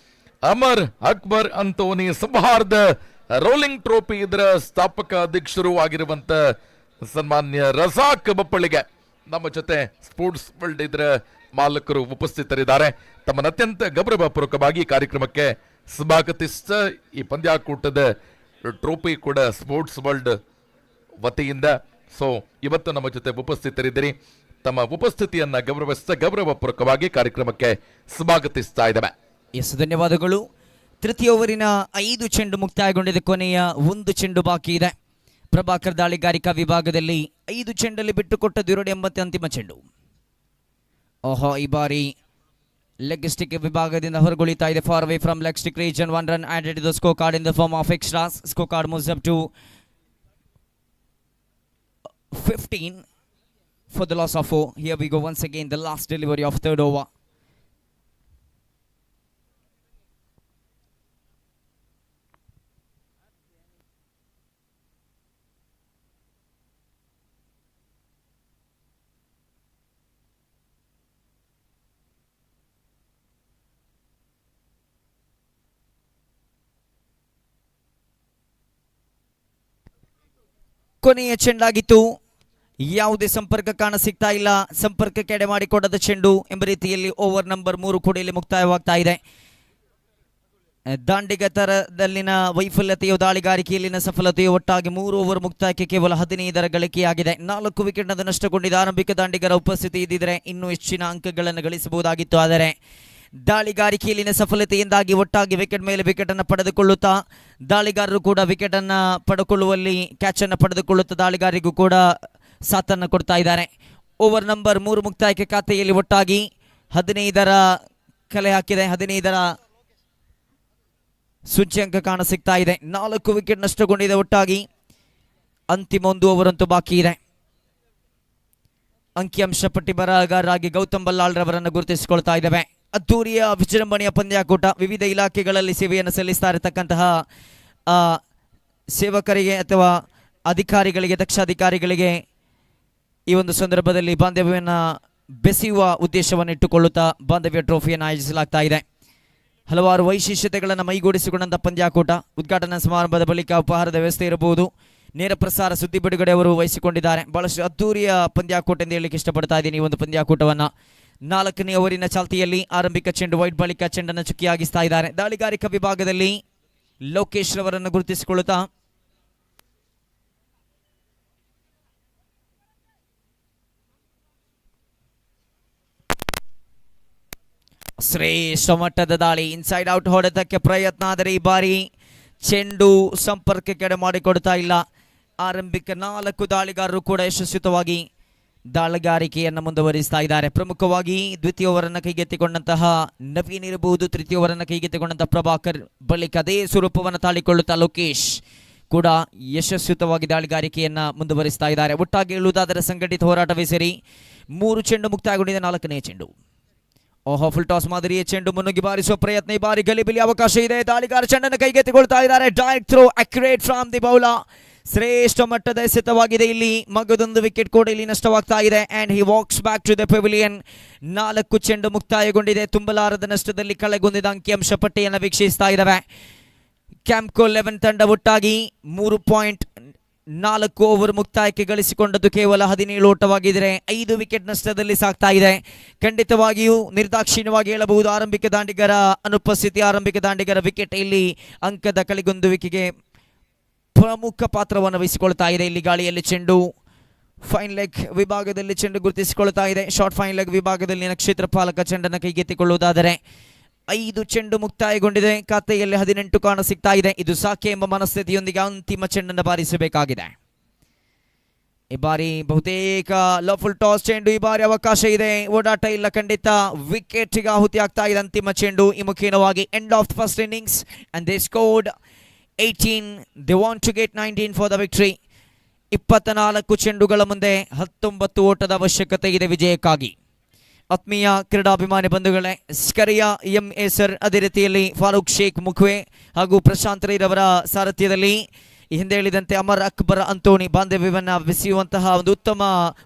ಅಮರ್ ಅಕ್ಬರ್ ಅಂತೋನಿ ಸೌಹಾರ್ದ ರೋಲಿಂಗ್ ಟ್ರೋಫಿ ಇದರ ಸ್ಥಾಪಕ ಅಧ್ಯಕ್ಷರು ಆಗಿರುವಂತ ಸನ್ಮಾನ್ಯ ರಜಾಕ್ ಬಪ್ಪಳಿಗೆ ನಮ್ಮ ಜೊತೆ ಸ್ಪೋರ್ಟ್ಸ್ ವರ್ಲ್ಡ್ ಇದರ ಮಾಲಕರು ಉಪಸ್ಥಿತರಿದ್ದಾರೆ. ತಮ್ಮನ್ನ ಅತ್ಯಂತ ಗೌರವಪೂರ್ವಕವಾಗಿ ಕಾರ್ಯಕ್ರಮಕ್ಕೆ ಸ್ವಾಗತಿಸಿದ ಈ ಪಂದ್ಯಾಕೂಟದ ಟ್ರೋಫಿ ಕೂಡ ಸ್ಪೋರ್ಟ್ಸ್ ವರ್ಲ್ಡ್ ವತಿಯಿಂದ. ಸೊ ಇವತ್ತು ನಮ್ಮ ಜೊತೆ ಉಪಸ್ಥಿತರಿದ್ದೀರಿ. ತಮ್ಮ ಉಪಸ್ಥಿತಿಯನ್ನ ಗೌರವಪೂರ್ವಕವಾಗಿ ಕಾರ್ಯಕ್ರಮಕ್ಕೆ ಸ್ವಾಗತಿಸ್ತಾ ಇದ್ದೇವೆ. ಎಸ್, ಧನ್ಯವಾದಗಳು. ತೃತೀಯ ಓವರಿನ 5 ಚೆಂಡು ಮುಕ್ತಾಯಗೊಂಡಿದೆ, ಕೊನೆಯ 1 ಚೆಂಡು ಬಾಕಿ ಇದೆ. ಪ್ರಭಾಕರ್ ದಾಳಿಗಾರಿಕಾ ವಿಭಾಗದಲ್ಲಿ 5 ಚೆಂಡಲ್ಲಿ ಬಿಟ್ಟುಕೊಟ್ಟದ್ದು 280 ಅಂತಿಮ ಚೆಂಡು. ಓಹೋ, ಈ ಬಾರಿ ಲೆಗ್ ಸ್ಟಿಕ್ ವಿಭಾಗದಿಂದ ಹೊರಗುಳಿತಾ ಇದೆ. Far away from leg stick region, 1 run added to the scorecard in the form of extras. Scorecard moves up to 15 for the loss of 4. Here we go once again, the last delivery of third over. ಕೊನೆಯ ಚೆಂಡಾಗಿತ್ತು, ಯಾವುದೇ ಸಂಪರ್ಕ ಕಾಣ ಸಿಗ್ತಾ ಇಲ್ಲ. ಸಂಪರ್ಕಕ್ಕೆ ಎಡೆ ಮಾಡಿಕೊಡದ ಚೆಂಡು ಎಂಬ ರೀತಿಯಲ್ಲಿ ಓವರ್ ನಂಬರ್ 3 ಕೂಡ ಇಲ್ಲಿ ಮುಕ್ತಾಯವಾಗ್ತಾ ಇದೆ. ದಾಂಡಿಗ ತರದಲ್ಲಿನ ವೈಫಲ್ಯತೆಯು ದಾಳಿಗಾರಿಕೆಯಲ್ಲಿನ ಸಫಲತೆಯು ಒಟ್ಟಾಗಿ 3 ಓವರ್ ಮುಕ್ತಾಯಕ್ಕೆ ಕೇವಲ 15 ಗಳಿಕೆಯಾಗಿದೆ. 4 ವಿಕೆಟ್ ನಷ್ಟಗೊಂಡಿದ್ದ ಆರಂಭಿಕ ದಾಂಡಿಗರ ಉಪಸ್ಥಿತಿ ಇದ್ದಿದ್ರೆ ಇನ್ನೂ ಹೆಚ್ಚಿನ ಅಂಕಗಳನ್ನು ಗಳಿಸಬಹುದಾಗಿತ್ತು. ಆದರೆ ದಾಳಿಗಾರಿಕೆಯಲ್ಲಿನ ಸಫಲತೆಯಿಂದಾಗಿ ಒಟ್ಟಾಗಿ ವಿಕೆಟ್ ಮೇಲೆ ವಿಕೆಟ್ ಅನ್ನು ಪಡೆದುಕೊಳ್ಳುತ್ತಾ ದಾಳಿಗಾರರು ಕೂಡ ವಿಕೆಟ್ ಅನ್ನು ಪಡೆದುಕೊಳ್ಳುವಲ್ಲಿ ಕ್ಯಾಚ್ ಅನ್ನು ಪಡೆದುಕೊಳ್ಳುತ್ತಾ ದಾಳಿಗಾರರಿಗೂ ಕೂಡ ಸಾಥನ್ನು ಕೊಡ್ತಾ ಇದ್ದಾರೆ. ಓವರ್ ನಂಬರ್ 3 ಮುಕ್ತಾಯಕ್ಕೆ ಖಾತೆಯಲ್ಲಿ ಒಟ್ಟಾಗಿ 15ರ ಕಲೆ ಹಾಕಿದೆ. 15ರ ಸೂಚ್ಯಂಕ ಕಾಣ ಸಿಗ್ತಾ ಇದೆ. 4 ವಿಕೆಟ್ ನಷ್ಟಗೊಂಡಿದೆ. ಒಟ್ಟಾಗಿ ಅಂತಿಮ 1 ಓವರ್ ಅಂತೂ ಬಾಕಿ ಇದೆ. ಅಂಕಿಅಂಶ ಪಟ್ಟಿ ಬರಹಗಾರರಾಗಿ ಗೌತಮ್ ಬಲ್ಲಾಳ್ ರವರನ್ನು ಗುರುತಿಸಿಕೊಳ್ತಾ ಇದ್ದೇವೆ. ಅದ್ದೂರಿಯ ವಿಜೃಂಭಣೆಯ ಪಂದ್ಯಾಕೂಟ, ವಿವಿಧ ಇಲಾಖೆಗಳಲ್ಲಿ ಸೇವೆಯನ್ನು ಸಲ್ಲಿಸ್ತಾ ಇರತಕ್ಕಂತಹ ಸೇವಕರಿಗೆ ಅಥವಾ ಅಧಿಕಾರಿಗಳಿಗೆ, ದಕ್ಷ ಅಧಿಕಾರಿಗಳಿಗೆ ಈ ಒಂದು ಸಂದರ್ಭದಲ್ಲಿ ಬಾಂಧವ್ಯವನ್ನು ಬೆಸೆಯುವ ಉದ್ದೇಶವನ್ನು ಇಟ್ಟುಕೊಳ್ಳುತ್ತಾ ಬಾಂಧವ್ಯ ಟ್ರೋಫಿಯನ್ನು ಆಯೋಜಿಸಲಾಗ್ತಾ ಇದೆ. ಹಲವಾರು ವೈಶಿಷ್ಟ್ಯತೆಗಳನ್ನು ಮೈಗೂಡಿಸಿಕೊಂಡಂಥ ಪಂದ್ಯಾಕೂಟ. ಉದ್ಘಾಟನಾ ಸಮಾರಂಭದ ಬಳಿಕ ಉಪಹಾರದ ವ್ಯವಸ್ಥೆ ಇರಬಹುದು. ನೇರ ಪ್ರಸಾರ ಸುದ್ದಿ ಬಿಡುಗಡೆ ಅವರು ವಹಿಸಿಕೊಂಡಿದ್ದಾರೆ. ಬಹಳಷ್ಟು ಅದ್ದೂರಿಯ ಪಂದ್ಯಾಕೂಟ ಎಂದು ಹೇಳಲಿಕ್ಕೆ ಇಷ್ಟಪಡ್ತಾ ಇದ್ದೀನಿ. ಈ ಒಂದು ಪಂದ್ಯಾಕೂಟವನ್ನು 4ನೇ ಓವರಿನ ಚಾಲ್ತಿಯಲ್ಲಿ ಆರಂಭಿಕ ಚೆಂಡು ವೈಟ್ ಬಳಿಕ ಚೆಂಡನ್ನು ಚುಕ್ಕಿಯಾಗಿಸ್ತಾ ಇದ್ದಾರೆ. ದಾಳಿಗಾರಿಕಾ ವಿಭಾಗದಲ್ಲಿ ಲೋಕೇಶ್ ರವರನ್ನು ಗುರುತಿಸಿಕೊಳ್ಳುತ್ತಾ ಶ್ರೇಷ್ಠ ಮಟ್ಟದ ದಾಳಿ, ಇನ್ಸೈಡ್ ಔಟ್ ಹೊಡೆತಕ್ಕೆ ಪ್ರಯತ್ನ. ಆದರೆ ಈ ಬಾರಿ ಚೆಂಡು ಸಂಪರ್ಕಕ್ಕೆ ಎಡೆ ಮಾಡಿಕೊಡ್ತಾ ಇಲ್ಲ. ಆರಂಭಿಕ 4 ದಾಳಿಗಾರರು ಕೂಡ ಯಶಸ್ವಿತವಾಗಿ ದಾಳಿಗಾರಿಕೆಯನ್ನು ಮುಂದುವರಿಸ್ತಾ ಇದ್ದಾರೆ. ಪ್ರಮುಖವಾಗಿ ದ್ವಿತೀಯ ಓವರನ್ನು ಕೈಗೆತ್ತಿಕೊಂಡಂತಹ ನವೀನ್ ಇರಬಹುದು, ತೃತೀಯ ಓವರನ್ನು ಕೈಗೆತ್ತಿಕೊಂಡಂತಹ ಪ್ರಭಾಕರ್, ಬಳಿಕ ಅದೇ ಸ್ವರೂಪವನ್ನು ತಾಳಿಕೊಳ್ಳುತ್ತಾ ಲೋಕೇಶ್ ಕೂಡ ಯಶಸ್ವಿತವಾಗಿ ದಾಳಿಗಾರಿಕೆಯನ್ನು ಮುಂದುವರಿಸ್ತಾ ಇದ್ದಾರೆ. ಒಟ್ಟಾಗಿ ಹೇಳುವುದಾದರೆ ಸಂಘಟಿತ ಹೋರಾಟವೇ ಸರಿ, 3 ಚೆಂಡು ಮುಕ್ತಾಯಗೊಂಡಿದೆ. 4ನೇ ಚೆಂಡು. ಓಹೋ, ಫುಲ್ ಟಾಸ್ ಮಾದರಿಯ ಚೆಂಡು ಮುನ್ನುಗ್ಗಿ ಬಾರಿಸುವ ಪ್ರಯತ್ನ. ಈ ಬಾರಿ ಗಲಿಬಿಲಿ ಅವಕಾಶ ಇದೆ. ದಾಳಿಗಾರ ಚೆಂಡನ್ನು ಕೈಗೆತ್ತಿಕೊಳ್ತಾ ಇದ್ದಾರೆ. Direct throw, accurate from the bowler. ಶ್ರೇಷ್ಠ ಮಟ್ಟದ ಎಸೆತವಾಗಿದೆ. ಇಲ್ಲಿ ಮಗದೊಂದು ವಿಕೆಟ್ ಕೂಡ ಇಲ್ಲಿ ನಷ್ಟವಾಗ್ತಾ ಇದೆ. And he walks back to the pavilion. 4 ಚೆಂಡು ಮುಕ್ತಾಯಗೊಂಡಿದೆ. ತುಂಬಲಾರದ ನಷ್ಟದಲ್ಲಿ ಕಳೆಗುಂದಿದ ಅಂಕಿಅಂಶ ಪಟ್ಟಿಯನ್ನು ವೀಕ್ಷಿಸ್ತಾ ಇದ್ದಾವೆ. ಕ್ಯಾಂಪ್ಕೋ 11 ತಂಡ ಒಟ್ಟಾಗಿ 3.4 ಓವರ್ ಮುಕ್ತಾಯಕ್ಕೆ ಗಳಿಸಿಕೊಂಡದ್ದು ಕೇವಲ 17 ಓಟವಾಗಿದ್ದರೆ 5 ವಿಕೆಟ್ ನಷ್ಟದಲ್ಲಿ ಸಾಗ್ತಾ ಇದೆ. ಖಂಡಿತವಾಗಿಯೂ ನಿರ್ದಾಕ್ಷಿಣ್ಯವಾಗಿ ಹೇಳಬಹುದು ಆರಂಭಿಕ ದಾಂಡಿಗರ ಅನುಪಸ್ಥಿತಿ, ಆರಂಭಿಕ ದಾಂಡಿಗರ ವಿಕೆಟ್ ಇಲ್ಲಿ ಅಂಕದ ಕಳೆಗುಂದುವಿಕೆಗೆ ಪ್ರಮುಖ ಪಾತ್ರವನ್ನು ವಹಿಸಿಕೊಳ್ತಾ ಇದೆ. ಇಲ್ಲಿ ಗಾಳಿಯಲ್ಲಿ ಚೆಂಡು ಫೈನ್ ಲೆಗ್ ವಿಭಾಗದಲ್ಲಿ ಚೆಂಡು ಗುರುತಿಸಿಕೊಳ್ತಾ ಇದೆ. ಶಾರ್ಟ್ ಫೈನ್ ಲೆಗ್ ವಿಭಾಗದಲ್ಲಿ ನಕ್ಷತ್ರ ಪಾಲಕ ಚೆಂಡನ್ನು ಕೈಗೆತ್ತಿಕೊಳ್ಳುವುದಾದರೆ 5 ಚೆಂಡು ಮುಕ್ತಾಯಗೊಂಡಿದೆ. ಖಾತೆಯಲ್ಲಿ 18 ಕಾಣ ಸಿಗ್ತಾ ಇದೆ. ಇದು ಸಾಕೆ ಎಂಬ ಮನಸ್ಥಿತಿಯೊಂದಿಗೆ ಅಂತಿಮ ಚೆಂಡನ್ನು ಬಾರಿಸಬೇಕಾಗಿದೆ. ಈ ಬಾರಿ ಬಹುತೇಕ ಫುಲ್ ಟಾಸ್ ಚೆಂಡು. ಈ ಬಾರಿ ಅವಕಾಶ ಇದೆ, ಓಡಾಟ ಇಲ್ಲ ಖಂಡಿತ. ವಿಕೆಟ್ಗೆ ಆಹುತಿ ಆಗ್ತಾ ಇದೆ ಅಂತಿಮ ಚೆಂಡು. ಈ ಮುಖೇನವಾಗಿ end of the first innings and they scored 18. They want to get 19 for the victory. 24 ಚೆಂಡುಗಳ ಮುಂದೆ 19 ಓಟದ ಅವಶ್ಯಕತೆ ಇದೆ ವಿಜಯಕ್ಕಾಗಿ. ಆತ್ಮೀಯ ಕ್ರೀಡಾಭಿಮಾನಿ ಬಂಧುಗಳೇ, ಸ್ಕರಿಯ ಎಂ.ಎ. ಸರ್, ಅದೇ ರೀತಿಯಲ್ಲಿ ಫಾರೂಕ್ ಶೇಖ್ ಮುಖ್ವೆ ಹಾಗೂ ಪ್ರಶಾಂತ್ ರೈರವರ ಸಾರಥ್ಯದಲ್ಲಿ ಈ ಹಿಂದೆ ಹೇಳಿದಂತೆ ಅಮರ್ ಅಕ್ಬರ್ ಅಂತೋಣಿ ಬಾಂಧವ್ಯವನ್ನು ಬೆಸೆಯುವಂತಹ ಒಂದು ಉತ್ತಮ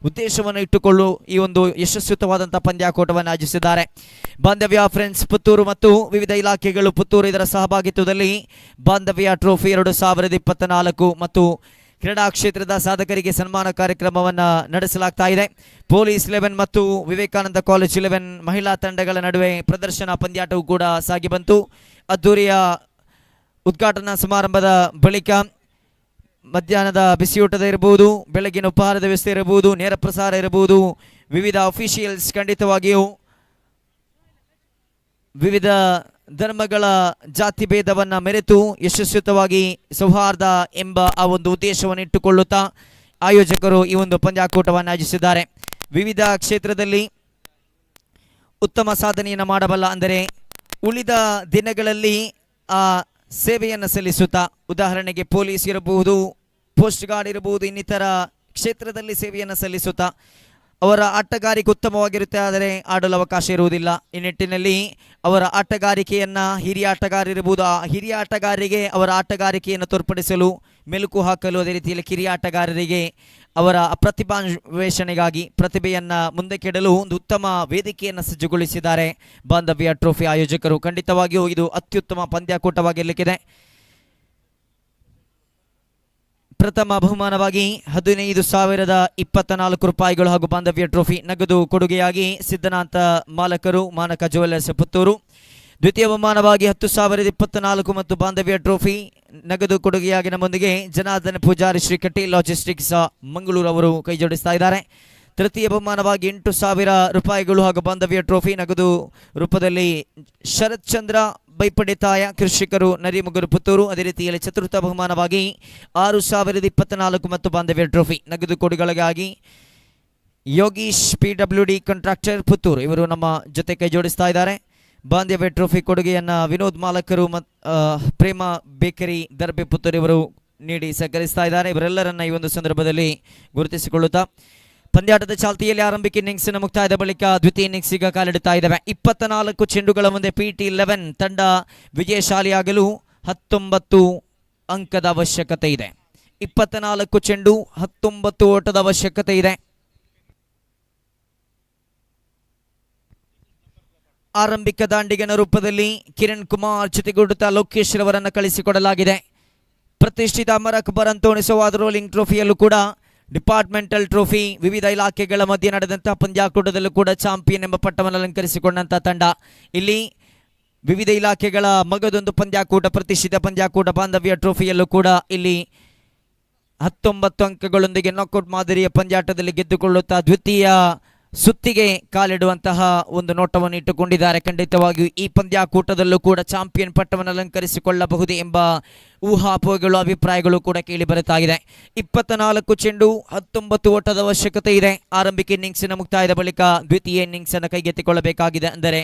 ಉದ್ದೇಶವನ್ನು ಇಟ್ಟುಕೊಳ್ಳು ಈ ಒಂದು ಯಶಸ್ವಿತವಾದಂತಹ ಪಂದ್ಯಾಕೂಟವನ್ನು ಆಯೋಜಿಸಿದ್ದಾರೆ. ಬಾಂಧವ್ಯ ಫ್ರೆಂಡ್ಸ್ ಪುತ್ತೂರು ಮತ್ತು ವಿವಿಧ ಇಲಾಖೆಗಳು ಪುತ್ತೂರು ಇದರ ಸಹಭಾಗಿತ್ವದಲ್ಲಿ ಬಾಂಧವ್ಯ ಟ್ರೋಫಿ 2024 ಮತ್ತು ಕ್ರೀಡಾ ಕ್ಷೇತ್ರದ ಸಾಧಕರಿಗೆ ಸನ್ಮಾನ ಕಾರ್ಯಕ್ರಮವನ್ನು ನಡೆಸಲಾಗ್ತಾ ಇದೆ. ಪೊಲೀಸ್ 11 ಮತ್ತು ವಿವೇಕಾನಂದ ಕಾಲೇಜ್ 11 ಮಹಿಳಾ ತಂಡಗಳ ನಡುವೆ ಪ್ರದರ್ಶನ ಪಂದ್ಯಾಟವೂ ಕೂಡ ಸಾಗಿ ಬಂತು. ಅದ್ದೂರಿಯ ಉದ್ಘಾಟನಾ ಸಮಾರಂಭದ ಬಳಿಕ ಮಧ್ಯಾಹ್ನದ ಬಿಸಿಯೂಟದ ಇರಬಹುದು, ಬೆಳಗಿನ ಉಪಹಾರದ ವ್ಯವಸ್ಥೆ ಇರಬಹುದು, ನೇರ ಪ್ರಸಾರ ಇರಬಹುದು, ವಿವಿಧ ಅಫಿಷಿಯಲ್ಸ್ ಖಂಡಿತವಾಗಿಯೂ ವಿವಿಧ ಧರ್ಮಗಳ ಜಾತಿ ಭೇದವನ್ನು ಮೆರೆತು ಯಶಸ್ವಿತವಾಗಿ ಸೌಹಾರ್ದ ಎಂಬ ಆ ಒಂದು ಉದ್ದೇಶವನ್ನು ಇಟ್ಟುಕೊಳ್ಳುತ್ತಾ ಆಯೋಜಕರು ಈ ಒಂದು ಪಂದ್ಯಾಕೂಟವನ್ನು ಆಯೋಜಿಸಿದ್ದಾರೆ. ವಿವಿಧ ಕ್ಷೇತ್ರದಲ್ಲಿ ಉತ್ತಮ ಸಾಧನೆಯನ್ನು ಮಾಡಬಲ್ಲ, ಅಂದರೆ ಉಳಿದ ದಿನಗಳಲ್ಲಿ ಆ ಸೇವೆಯನ್ನು ಸಲ್ಲಿಸುತ್ತಾ, ಉದಾಹರಣೆಗೆ ಪೊಲೀಸ್ ಇರಬಹುದು, ಪೋಸ್ಟ್ ಗಾರ್ಡ್ ಇರಬಹುದು, ಇನ್ನಿತರ ಕ್ಷೇತ್ರದಲ್ಲಿ ಸೇವೆಯನ್ನು ಸಲ್ಲಿಸುತ್ತಾ ಅವರ ಆಟಗಾರಿಕೆ ಉತ್ತಮವಾಗಿರುತ್ತೆ, ಆದರೆ ಆಡಲು ಅವಕಾಶ ಇರುವುದಿಲ್ಲ. ಈ ನಿಟ್ಟಿನಲ್ಲಿ ಅವರ ಆಟಗಾರಿಕೆಯನ್ನು ಹಿರಿಯ ಆಟಗಾರರಿರಬಹುದು, ಆ ಹಿರಿಯ ಆಟಗಾರರಿಗೆ ಅವರ ಆಟಗಾರಿಕೆಯನ್ನು ತೋರ್ಪಡಿಸಲು, ಮೆಲುಕು ಹಾಕಲು, ಅದೇ ರೀತಿಯಲ್ಲಿ ಕಿರಿಯ ಆಟಗಾರರಿಗೆ ಅವರ ಪ್ರತಿಭಾನ್ವೇಷಣೆಗಾಗಿ ಪ್ರತಿಭೆಯನ್ನು ಮುಂದೆ ಕೆಡಲು ಒಂದು ಉತ್ತಮ ವೇದಿಕೆಯನ್ನು ಸಜ್ಜುಗೊಳಿಸಿದ್ದಾರೆ ಬಾಂಧವ್ಯ ಟ್ರೋಫಿ ಆಯೋಜಕರು. ಖಂಡಿತವಾಗಿಯೂ ಇದು ಅತ್ಯುತ್ತಮ ಪಂದ್ಯಾಕೂಟವಾಗಿರಲಿಕ್ಕಿದೆ. ಪ್ರಥಮ ಬಹುಮಾನವಾಗಿ 15,024 ರೂಪಾಯಿಗಳು ಹಾಗೂ ಬಾಂಧವ್ಯ ಟ್ರೋಫಿ ನಗದು ಕೊಡುಗೆಯಾಗಿ ಸಿದ್ಧನಾಥ ಮಾಲಕರು, ಮಾನಕ ಜ್ಯುವೆಲ್ಲರ್ಸ್ ಪುತ್ತೂರು. ದ್ವಿತೀಯ ಬಹುಮಾನವಾಗಿ 10,024 ಮತ್ತು ಬಾಂಧವ್ಯ ಟ್ರೋಫಿ ನಗದು ಕೊಡುಗೆಯಾಗಿ ನಮ್ಮೊಂದಿಗೆ ಜನಾರ್ದನ ಪೂಜಾರಿ ಶ್ರೀ ಕಟಿ ಲಾಜಿಸ್ಟಿಕ್ಸ್ ಮಂಗಳೂರು ಅವರು ಕೈ ಜೋಡಿಸ್ತಾ ಇದ್ದಾರೆ. ತೃತೀಯ ಬಹುಮಾನವಾಗಿ 8,000 ರೂಪಾಯಿಗಳು ಹಾಗೂ ಬಾಂಧವ್ಯ ಟ್ರೋಫಿ ನಗದು ರೂಪದಲ್ಲಿ ಶರತ್ ಚಂದ್ರ ಬೈಪಡೆತಾಯ ಕೃಷಿಕರು ನರಿಮುಗರು ಪುತ್ತೂರು. ಅದೇ ರೀತಿಯಲ್ಲಿ ಚತುರ್ಥ ಬಹುಮಾನವಾಗಿ 6,024 ಮತ್ತು ಬಾಂಧವ್ಯ ಟ್ರೋಫಿ ನಗದು ಕೊಡುಗೆಗಳಿಗಾಗಿ ಯೋಗೀಶ್ PWD ಕಾಂಟ್ರಾಕ್ಟರ್ ಪುತ್ತೂರು ಇವರು ನಮ್ಮ ಜೊತೆ ಕೈ ಜೋಡಿಸ್ತಾ ಇದ್ದಾರೆ. ಬಾಂಧವ್ಯ ಟ್ರೋಫಿ ಕೊಡುಗೆಯನ್ನು ವಿನೋದ್ ಮಾಲಕರು ಪ್ರೇಮ ಬೇಕರಿ ದರ್ಬೆ ಪುತ್ತೂರು ಇವರು ನೀಡಿ ಸಹಕರಿಸ್ತಾ ಇದ್ದಾರೆ. ಇವರೆಲ್ಲರನ್ನ ಈ ಒಂದು ಸಂದರ್ಭದಲ್ಲಿ ಗುರುತಿಸಿಕೊಳ್ಳುತ್ತಾ ಪಂದ್ಯಾಟದ ಚಾಲ್ತಿಯಲ್ಲಿ ಆರಂಭಿಕ ಇನ್ನಿಂಗ್ಸ್ನ ಮುಕ್ತಾಯದ ಬಳಿಕ ದ್ವಿತೀಯ ಇನ್ನಿಂಗ್ಸ್ ಈಗ ಕಾಲಿಡುತ್ತಾ ಇದ್ದಾವೆ. 24 ಚೆಂಡುಗಳ ಮುಂದೆ PT11 ತಂಡ ವಿಜಯಶಾಲಿಯಾಗಲು 19 ಅಂಕದ ಅವಶ್ಯಕತೆ ಇದೆ. 24 ಚೆಂಡು 19 ಓಟದ ಅವಶ್ಯಕತೆ ಇದೆ. ಆರಂಭಿಕ ದಾಂಡಿಗನ ರೂಪದಲ್ಲಿ ಕಿರಣ್ ಕುಮಾರ್ ಜೊತೆಗೂಡುತ್ತಾ ಲೋಕೇಶ್ ರವರನ್ನು ಕಳಿಸಿಕೊಡಲಾಗಿದೆ. ಪ್ರತಿಷ್ಠಿತ ಅಮರ್ ಅಕ್ಬರ್ ಅಂತೋಣಿ ಸೋವಾದ ರೋಲಿಂಗ್ ಟ್ರೋಫಿಯಲ್ಲೂ ಕೂಡ ಡಿಪಾರ್ಟ್ಮೆಂಟಲ್ ಟ್ರೋಫಿ ವಿವಿಧ ಇಲಾಖೆಗಳ ಮಧ್ಯೆ ನಡೆದಂತಹ ಪಂದ್ಯಾಕೂಟದಲ್ಲೂ ಕೂಡ ಚಾಂಪಿಯನ್ ಎಂಬ ಪಟ್ಟವನ್ನು ಅಲಂಕರಿಸಿಕೊಂಡಂತಹ ತಂಡ. ಇಲ್ಲಿ ವಿವಿಧ ಇಲಾಖೆಗಳ ಮಗದೊಂದು ಪಂದ್ಯಾಕೂಟ, ಪ್ರತಿಷ್ಠಿತ ಪಂದ್ಯಾಕೂಟ ಬಾಂಧವ್ಯ ಟ್ರೋಫಿಯಲ್ಲೂ ಕೂಡ ಇಲ್ಲಿ 19 ಅಂಕಗಳೊಂದಿಗೆ ನಾಕ್ಔಟ್ ಮಾದರಿಯ ಪಂದ್ಯಾಟದಲ್ಲಿ ಗೆದ್ದುಕೊಳ್ಳುತ್ತಾ ದ್ವಿತೀಯ ಸುತ್ತಿಗೆ ಕಾಲಿಡುವಂತಹ ಒಂದು ನೋಟವನ್ನು ಇಟ್ಟುಕೊಂಡಿದ್ದಾರೆ. ಖಂಡಿತವಾಗಿಯೂ ಈ ಪಂದ್ಯಾಕೂಟದಲ್ಲೂ ಕೂಡ ಚಾಂಪಿಯನ್ ಪಟ್ಟವನ್ನು ಅಲಂಕರಿಸಿಕೊಳ್ಳಬಹುದೇ ಎಂಬ ಊಹಾಪೋಹಗಳು, ಅಭಿಪ್ರಾಯಗಳು ಕೂಡ ಕೇಳಿ ಬರುತ್ತಾ ಇದೆ. 24 ಚೆಂಡು 19 ಓಟದ ಅವಶ್ಯಕತೆ ಇದೆ. ಆರಂಭಿಕ ಇನ್ನಿಂಗ್ಸಿನ ಮುಕ್ತಾಯದ ಬಳಿಕ ದ್ವಿತೀಯ ಇನ್ನಿಂಗ್ಸ್ ಅನ್ನು ಕೈಗೆತ್ತಿಕೊಳ್ಳಬೇಕಾಗಿದೆ. ಅಂದರೆ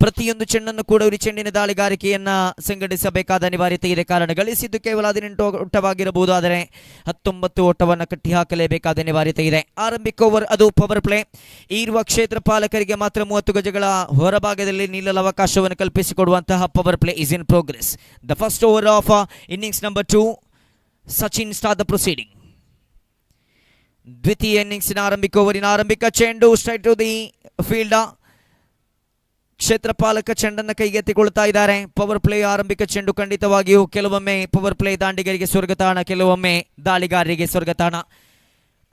ಪ್ರತಿಯೊಂದು ಚೆಂಡನ್ನು ಕೂಡ ಉರಿ ಚೆಂಡಿನ ದಾಳಿಗಾರಿಕೆಯನ್ನ ಸಂಘಟಿಸಬೇಕಾದ ಅನಿವಾರ್ಯತೆ ಇದೆ. ಕಾರಣ ಗಳಿಸಿದ್ದು ಕೇವಲ 18 ಓಟವಾಗಿರಬಹುದು, ಆದರೆ 19 ಓಟವನ್ನು ಕಟ್ಟಿ ಹಾಕಲೇಬೇಕಾದ ಅನಿವಾರ್ಯತೆ ಇದೆ. ಆರಂಭಿಕ ಓವರ್, ಅದು ಪವರ್ ಪ್ಲೇ. ಇರುವ ಕ್ಷೇತ್ರ ಪಾಲಕರಿಗೆ ಮಾತ್ರ 30 ಗಜಗಳ ಹೊರಭಾಗದಲ್ಲಿ ನಿಲ್ಲಲು ಅವಕಾಶವನ್ನು ಕಲ್ಪಿಸಿಕೊಡುವಂತಹ power play is in progress. The first over of innings number 2, Sachin start the proceeding. ದ್ವಿತೀಯ ಇನ್ನಿಂಗ್ಸಿನ ಆರಂಭಿಕ ಓವರಿನ ಆರಂಭಿಕ ಚೆಂಡು ಸ್ಟ್ರೈಟ್ ಟು ದಿ ಫೀಲ್ಡ್. ಕ್ಷೇತ್ರ ಪಾಲಕ ಚೆಂಡನ್ನು ಕೈಗೆತ್ತಿಕೊಳ್ತಾ ಇದ್ದಾರೆ. ಪವರ್ ಪ್ಲೇ ಆರಂಭಿಕ ಚೆಂಡು ಖಂಡಿತವಾಗಿಯೂ ಕೆಲವೊಮ್ಮೆ ಪವರ್ ಪ್ಲೇ ದಾಂಡಿಗರಿಗೆ ಸ್ವರ್ಗತಾಣ, ಕೆಲವೊಮ್ಮೆ ದಾಳಿಗಾರರಿಗೆ ಸ್ವರ್ಗತಾಣ.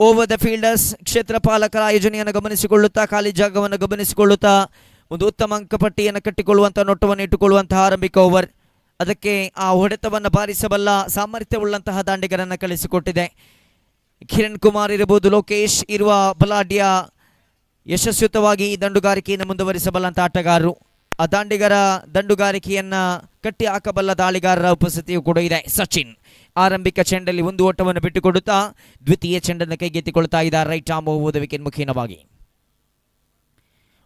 ಓವರ್ ದ ಫೀಲ್ಡರ್ಸ್, ಕ್ಷೇತ್ರ ಪಾಲಕರ ಆಯೋಜನೆಯನ್ನು ಗಮನಿಸಿಕೊಳ್ಳುತ್ತಾ, ಖಾಲಿ ಜಾಗವನ್ನು ಗಮನಿಸಿಕೊಳ್ಳುತ್ತಾ ಒಂದು ಉತ್ತಮ ಅಂಕಪಟ್ಟಿಯನ್ನು ಕಟ್ಟಿಕೊಳ್ಳುವಂತಹ ನೋಟವನ್ನು ಇಟ್ಟುಕೊಳ್ಳುವಂತಹ ಆರಂಭಿಕ ಓವರ್. ಅದಕ್ಕೆ ಆ ಹೊಡೆತವನ್ನು ಬಾರಿಸಬಲ್ಲ ಸಾಮರ್ಥ್ಯವುಳ್ಳಂತಹ ದಾಂಡಿಗರನ್ನು ಕಳಿಸಿಕೊಟ್ಟಿದೆ. ಕಿರಣ್ ಕುಮಾರ್ ಇರಬಹುದು, ಲೋಕೇಶ್ ಇರುವ ಬಲಾಢ್ಯ ಯಶಸ್ವಿತವಾಗಿ ಈ ದಂಡುಗಾರಿಕೆಯನ್ನು ಮುಂದುವರಿಸಬಲ್ಲಂತಹ ಆಟಗಾರರು. ಆ ದಾಂಡಿಗರ ದಂಡುಗಾರಿಕೆಯನ್ನ ಕಟ್ಟಿ ಹಾಕಬಲ್ಲ ದಾಳಿಗಾರರ ಉಪಸ್ಥಿತಿಯೂ ಕೂಡ ಇದೆ. ಸಚಿನ್ ಆರಂಭಿಕ ಚೆಂಡಲ್ಲಿ ಒಂದು ಓಟವನ್ನು ಬಿಟ್ಟುಕೊಡುತ್ತಾ ದ್ವಿತೀಯ ಚೆಂಡನ್ನು ಕೈಗೆತ್ತಿಕೊಳ್ತಾ ಇದ್ದಾರೆ. Right arm over the wicket ಮುಖೇನವಾಗಿ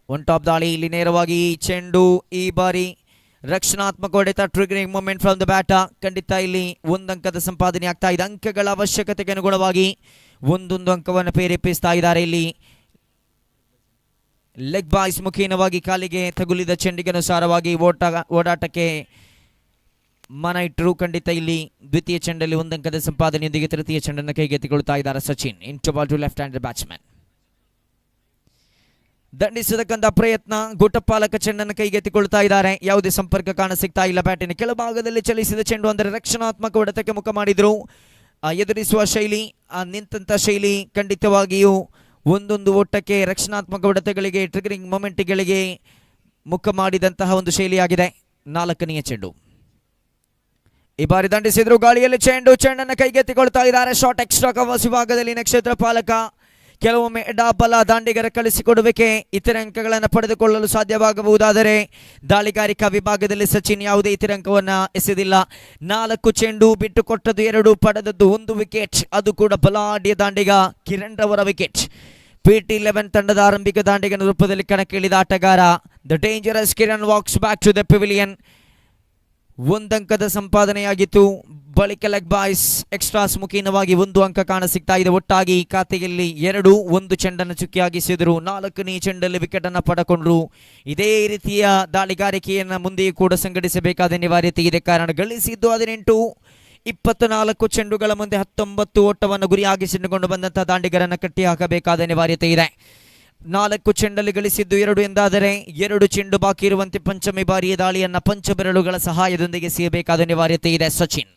ಒನ್ ಟಾಪ್ ದಾಳಿ. ಇಲ್ಲಿ ನೇರವಾಗಿ ಚೆಂಡು ಈ ಬಾರಿ ರಕ್ಷಣಾತ್ಮಕ ಹೊಡೆತ, triggering moment from the bat. ಖಂಡಿತ ಇಲ್ಲಿ 1 ಅಂಕದ ಸಂಪಾದನೆ ಆಗ್ತಾ ಇದೆ. ಅಂಕಗಳ ಅವಶ್ಯಕತೆಗೆ ಅನುಗುಣವಾಗಿ ಒಂದೊಂದು ಅಂಕವನ್ನು ಪ್ರೇರೇಪಿಸ್ತಾ ಇದ್ದಾರೆ. ಇಲ್ಲಿ ಲೆಗ್ ಬಾಯ್ಸ್ ಮುಖೇನವಾಗಿ ಕಾಲಿಗೆ ತಗುಲಿದ ಚೆಂಡಿಗೆ ಅನುಸಾರವಾಗಿ ಓಡಾಟಕ್ಕೆ ಮನ ಇಟ್ಟರು. ಖಂಡಿತ ಇಲ್ಲಿ ದ್ವಿತೀಯ ಚೆಂಡಲ್ಲಿ 1 ಅಂಕದ ಸಂಪಾದನೆಯೊಂದಿಗೆ ತೃತೀಯ ಚೆಂಡನ್ನು ಕೈಗೆತ್ತಿಕೊಳ್ತಾ ಇದ್ದಾರೆ Sachin. Into ball to left handed batsman. ದಂಡಿಸತಕ್ಕಂಥ ಪ್ರಯತ್ನ, ಗೋಟಪಾಲಕ ಚೆಂಡನ್ನು ಕೈಗೆತ್ತಿಕೊಳ್ತಾ ಇದ್ದಾರೆ. ಯಾವುದೇ ಸಂಪರ್ಕ ಕಾಣ ಸಿಗ್ತಾ ಇಲ್ಲ. ಬ್ಯಾಟಿನ ಕೆಳಭಾಗದಲ್ಲಿ ಚಲಿಸಿದ ಚೆಂಡು, ಅಂದರೆ ರಕ್ಷಣಾತ್ಮಕ ಹೊಡೆತಕ್ಕೆ ಮುಖ ಮಾಡಿದ್ರು. ಎದುರಿಸುವ ಶೈಲಿ, ನಿಂತ ಶೈಲಿ ಖಂಡಿತವಾಗಿಯೂ ಒಂದೊಂದು ಓಟಕ್ಕೆ ರಕ್ಷಣಾತ್ಮಕ ಹೊಡೆತಗಳಿಗೆ, ಟ್ರಿಗರಿಂಗ್ ಮೊಮೆಂಟ್ಗಳಿಗೆ ಮುಖ ಮಾಡಿದಂತಹ ಒಂದು ಶೈಲಿಯಾಗಿದೆ. 4ನೇ ಚೆಂಡು ಈ ಬಾರಿ ದಂಡಿಸಿದ್ರು. ಗಾಳಿಯಲ್ಲಿ ಚೆಂಡನ್ನು ಕೈಗೆತ್ತಿಕೊಳ್ತಾ ಇದ್ದಾರೆ. ಶಾರ್ಟ್ ಎಕ್ಸ್ಟ್ರಾ ಕವರ್ಸ್ ವಿಭಾಗದಲ್ಲಿ ನಕ್ಷತ್ರ ಪಾಲಕ ಕೆಲವೊಮ್ಮೆ ಎಡಬಲ ದಾಂಡಿಗರ ಕಳಿಸಿಕೊಡುವಿಕೆ ಇತರ ಅಂಕಗಳನ್ನು ಪಡೆದುಕೊಳ್ಳಲು ಸಾಧ್ಯವಾಗಬಹುದಾದರೆ ದಾಳಿಗಾರಿಕಾ ವಿಭಾಗದಲ್ಲಿ ಸಚಿನ್ ಯಾವುದೇ ಇತರ ಅಂಕವನ್ನು ಎಸೆದಿಲ್ಲ. 4 ಚೆಂಡು ಬಿಟ್ಟುಕೊಟ್ಟದ್ದು 2, ಪಡೆದದ್ದು 1 ವಿಕೆಟ್. ಅದು ಕೂಡ ಬಲಾಢ್ಯ ದಾಂಡಿಗ ಕಿರಣ್ ರವರ ವಿಕೆಟ್. PT11 ತಂಡದ ಆರಂಭಿಕ ದಾಂಡಿಗನ ರೂಪದಲ್ಲಿ ಕಣಕ್ಕಿಳಿದ ಆಟಗಾರ the dangerous Kiran walks back to the pavilion. 1 ಅಂಕದ ಸಂಪಾದನೆಯಾಗಿತ್ತು. ಬಳಿಕ ಲೆಗ್ ಬಾಯ್ಸ್ ಎಕ್ಸ್ಟ್ರಾಸ್ ಮುಖೇನವಾಗಿ 1 ಅಂಕ ಕಾಣ ಸಿಗ್ತಾ ಇದೆ. ಒಟ್ಟಾಗಿ ಖಾತೆಯಲ್ಲಿ 2, 1 ಚೆಂಡನ್ನು ಚುಕ್ಕಿಯಾಗಿಸಿದರು. 4ನೇ ಚೆಂಡಲ್ಲಿ ವಿಕೆಟ್ ಅನ್ನು ಪಡೆಕೊಂಡ್ರು. ಇದೇ ರೀತಿಯ ದಾಳಿಗಾರಿಕೆಯನ್ನು ಮುಂದೆಯೂ ಕೂಡ ಸಂಘಟಿಸಬೇಕಾದ ಅನಿವಾರ್ಯತೆ ಇದೆ. ಕಾರಣ ಗಳಿಸಿದ್ದು 18, 24 ಚೆಂಡುಗಳ ಮುಂದೆ 19 ಓಟವನ್ನು ಗುರಿಯಾಗಿಸಿಕೊಂಡು ಬಂದಂತಹ ದಾಂಡಿಗರನ್ನು ಕಟ್ಟಿ ಹಾಕಬೇಕಾದ ಅನಿವಾರ್ಯತೆ ಇದೆ. 4 ಚೆಂಡಲ್ಲಿ ಗಳಿಸಿದ್ದು 2 ಎಂದಾದರೆ 2 ಚೆಂಡು ಬಾಕಿ ಇರುವಂತೆ ಪಂಚಮಿ ಬಾರಿಯ ದಾಳಿಯನ್ನ ಪಂಚಬೆರಳುಗಳ ಸಹಾಯದೊಂದಿಗೆ ಸಿಗಬೇಕಾದ ಅನಿವಾರ್ಯತೆ ಇದೆ ಸಚಿನ್.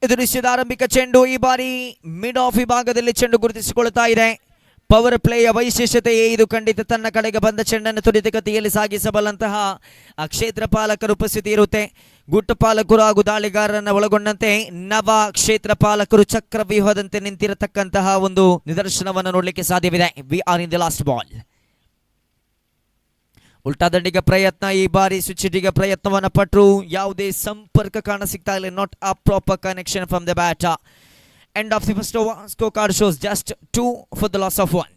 ಎದುರಿಸಿದ ಆರಂಭಿಕ ಚೆಂಡು ಈ ಬಾರಿ ಮಿಡ್ ಆಫ್ ವಿಭಾಗದಲ್ಲಿ ಚೆಂಡು ಗುರುತಿಸಿಕೊಳ್ತಾ ಇದೆ. ಪವರ್ ಪ್ಲೇಯ ವೈಶಿಷ್ಟ್ಯತೆಯೇ ಇದು. ಖಂಡಿತ ತನ್ನ ಕಡೆಗೆ ಬಂದ ಚೆಂಡನ್ನು ತ್ವರಿತಗತಿಯಲ್ಲಿ ಸಾಗಿಸಬಲ್ಲಂತಹ ಆ ಕ್ಷೇತ್ರ ಪಾಲಕರ ಉಪಸ್ಥಿತಿ ಇರುತ್ತೆ. ಗುಟ್ಟು ಪಾಲಕರು ಹಾಗೂ ದಾಳಿಗಾರರನ್ನು ಒಳಗೊಂಡಂತೆ ನವ ಕ್ಷೇತ್ರ ಪಾಲಕರು ಚಕ್ರವ್ಯೂಹದಂತೆ ನಿಂತಿರತಕ್ಕಂತಹ ಒಂದು ನಿದರ್ಶನವನ್ನು ನೋಡಲಿಕ್ಕೆ ಸಾಧ್ಯವಿದೆ. We are in the last ball. ಉಲ್ಟಾ ದಂಡಿಗ ಪ್ರಯತ್ನ, ಈ ಬಾರಿ ಸ್ವಿಚ್ಟಿಗ ಪ್ರಯತ್ನವನ್ನು ಪಟ್ಟರು. ಯಾವುದೇ ಸಂಪರ್ಕ ಕಾಣ ಸಿಗ್ತಾ ಇಲ್ಲ. Not a proper connection from the bat. End of the first over, scorecard shows just 2 for the loss of 1.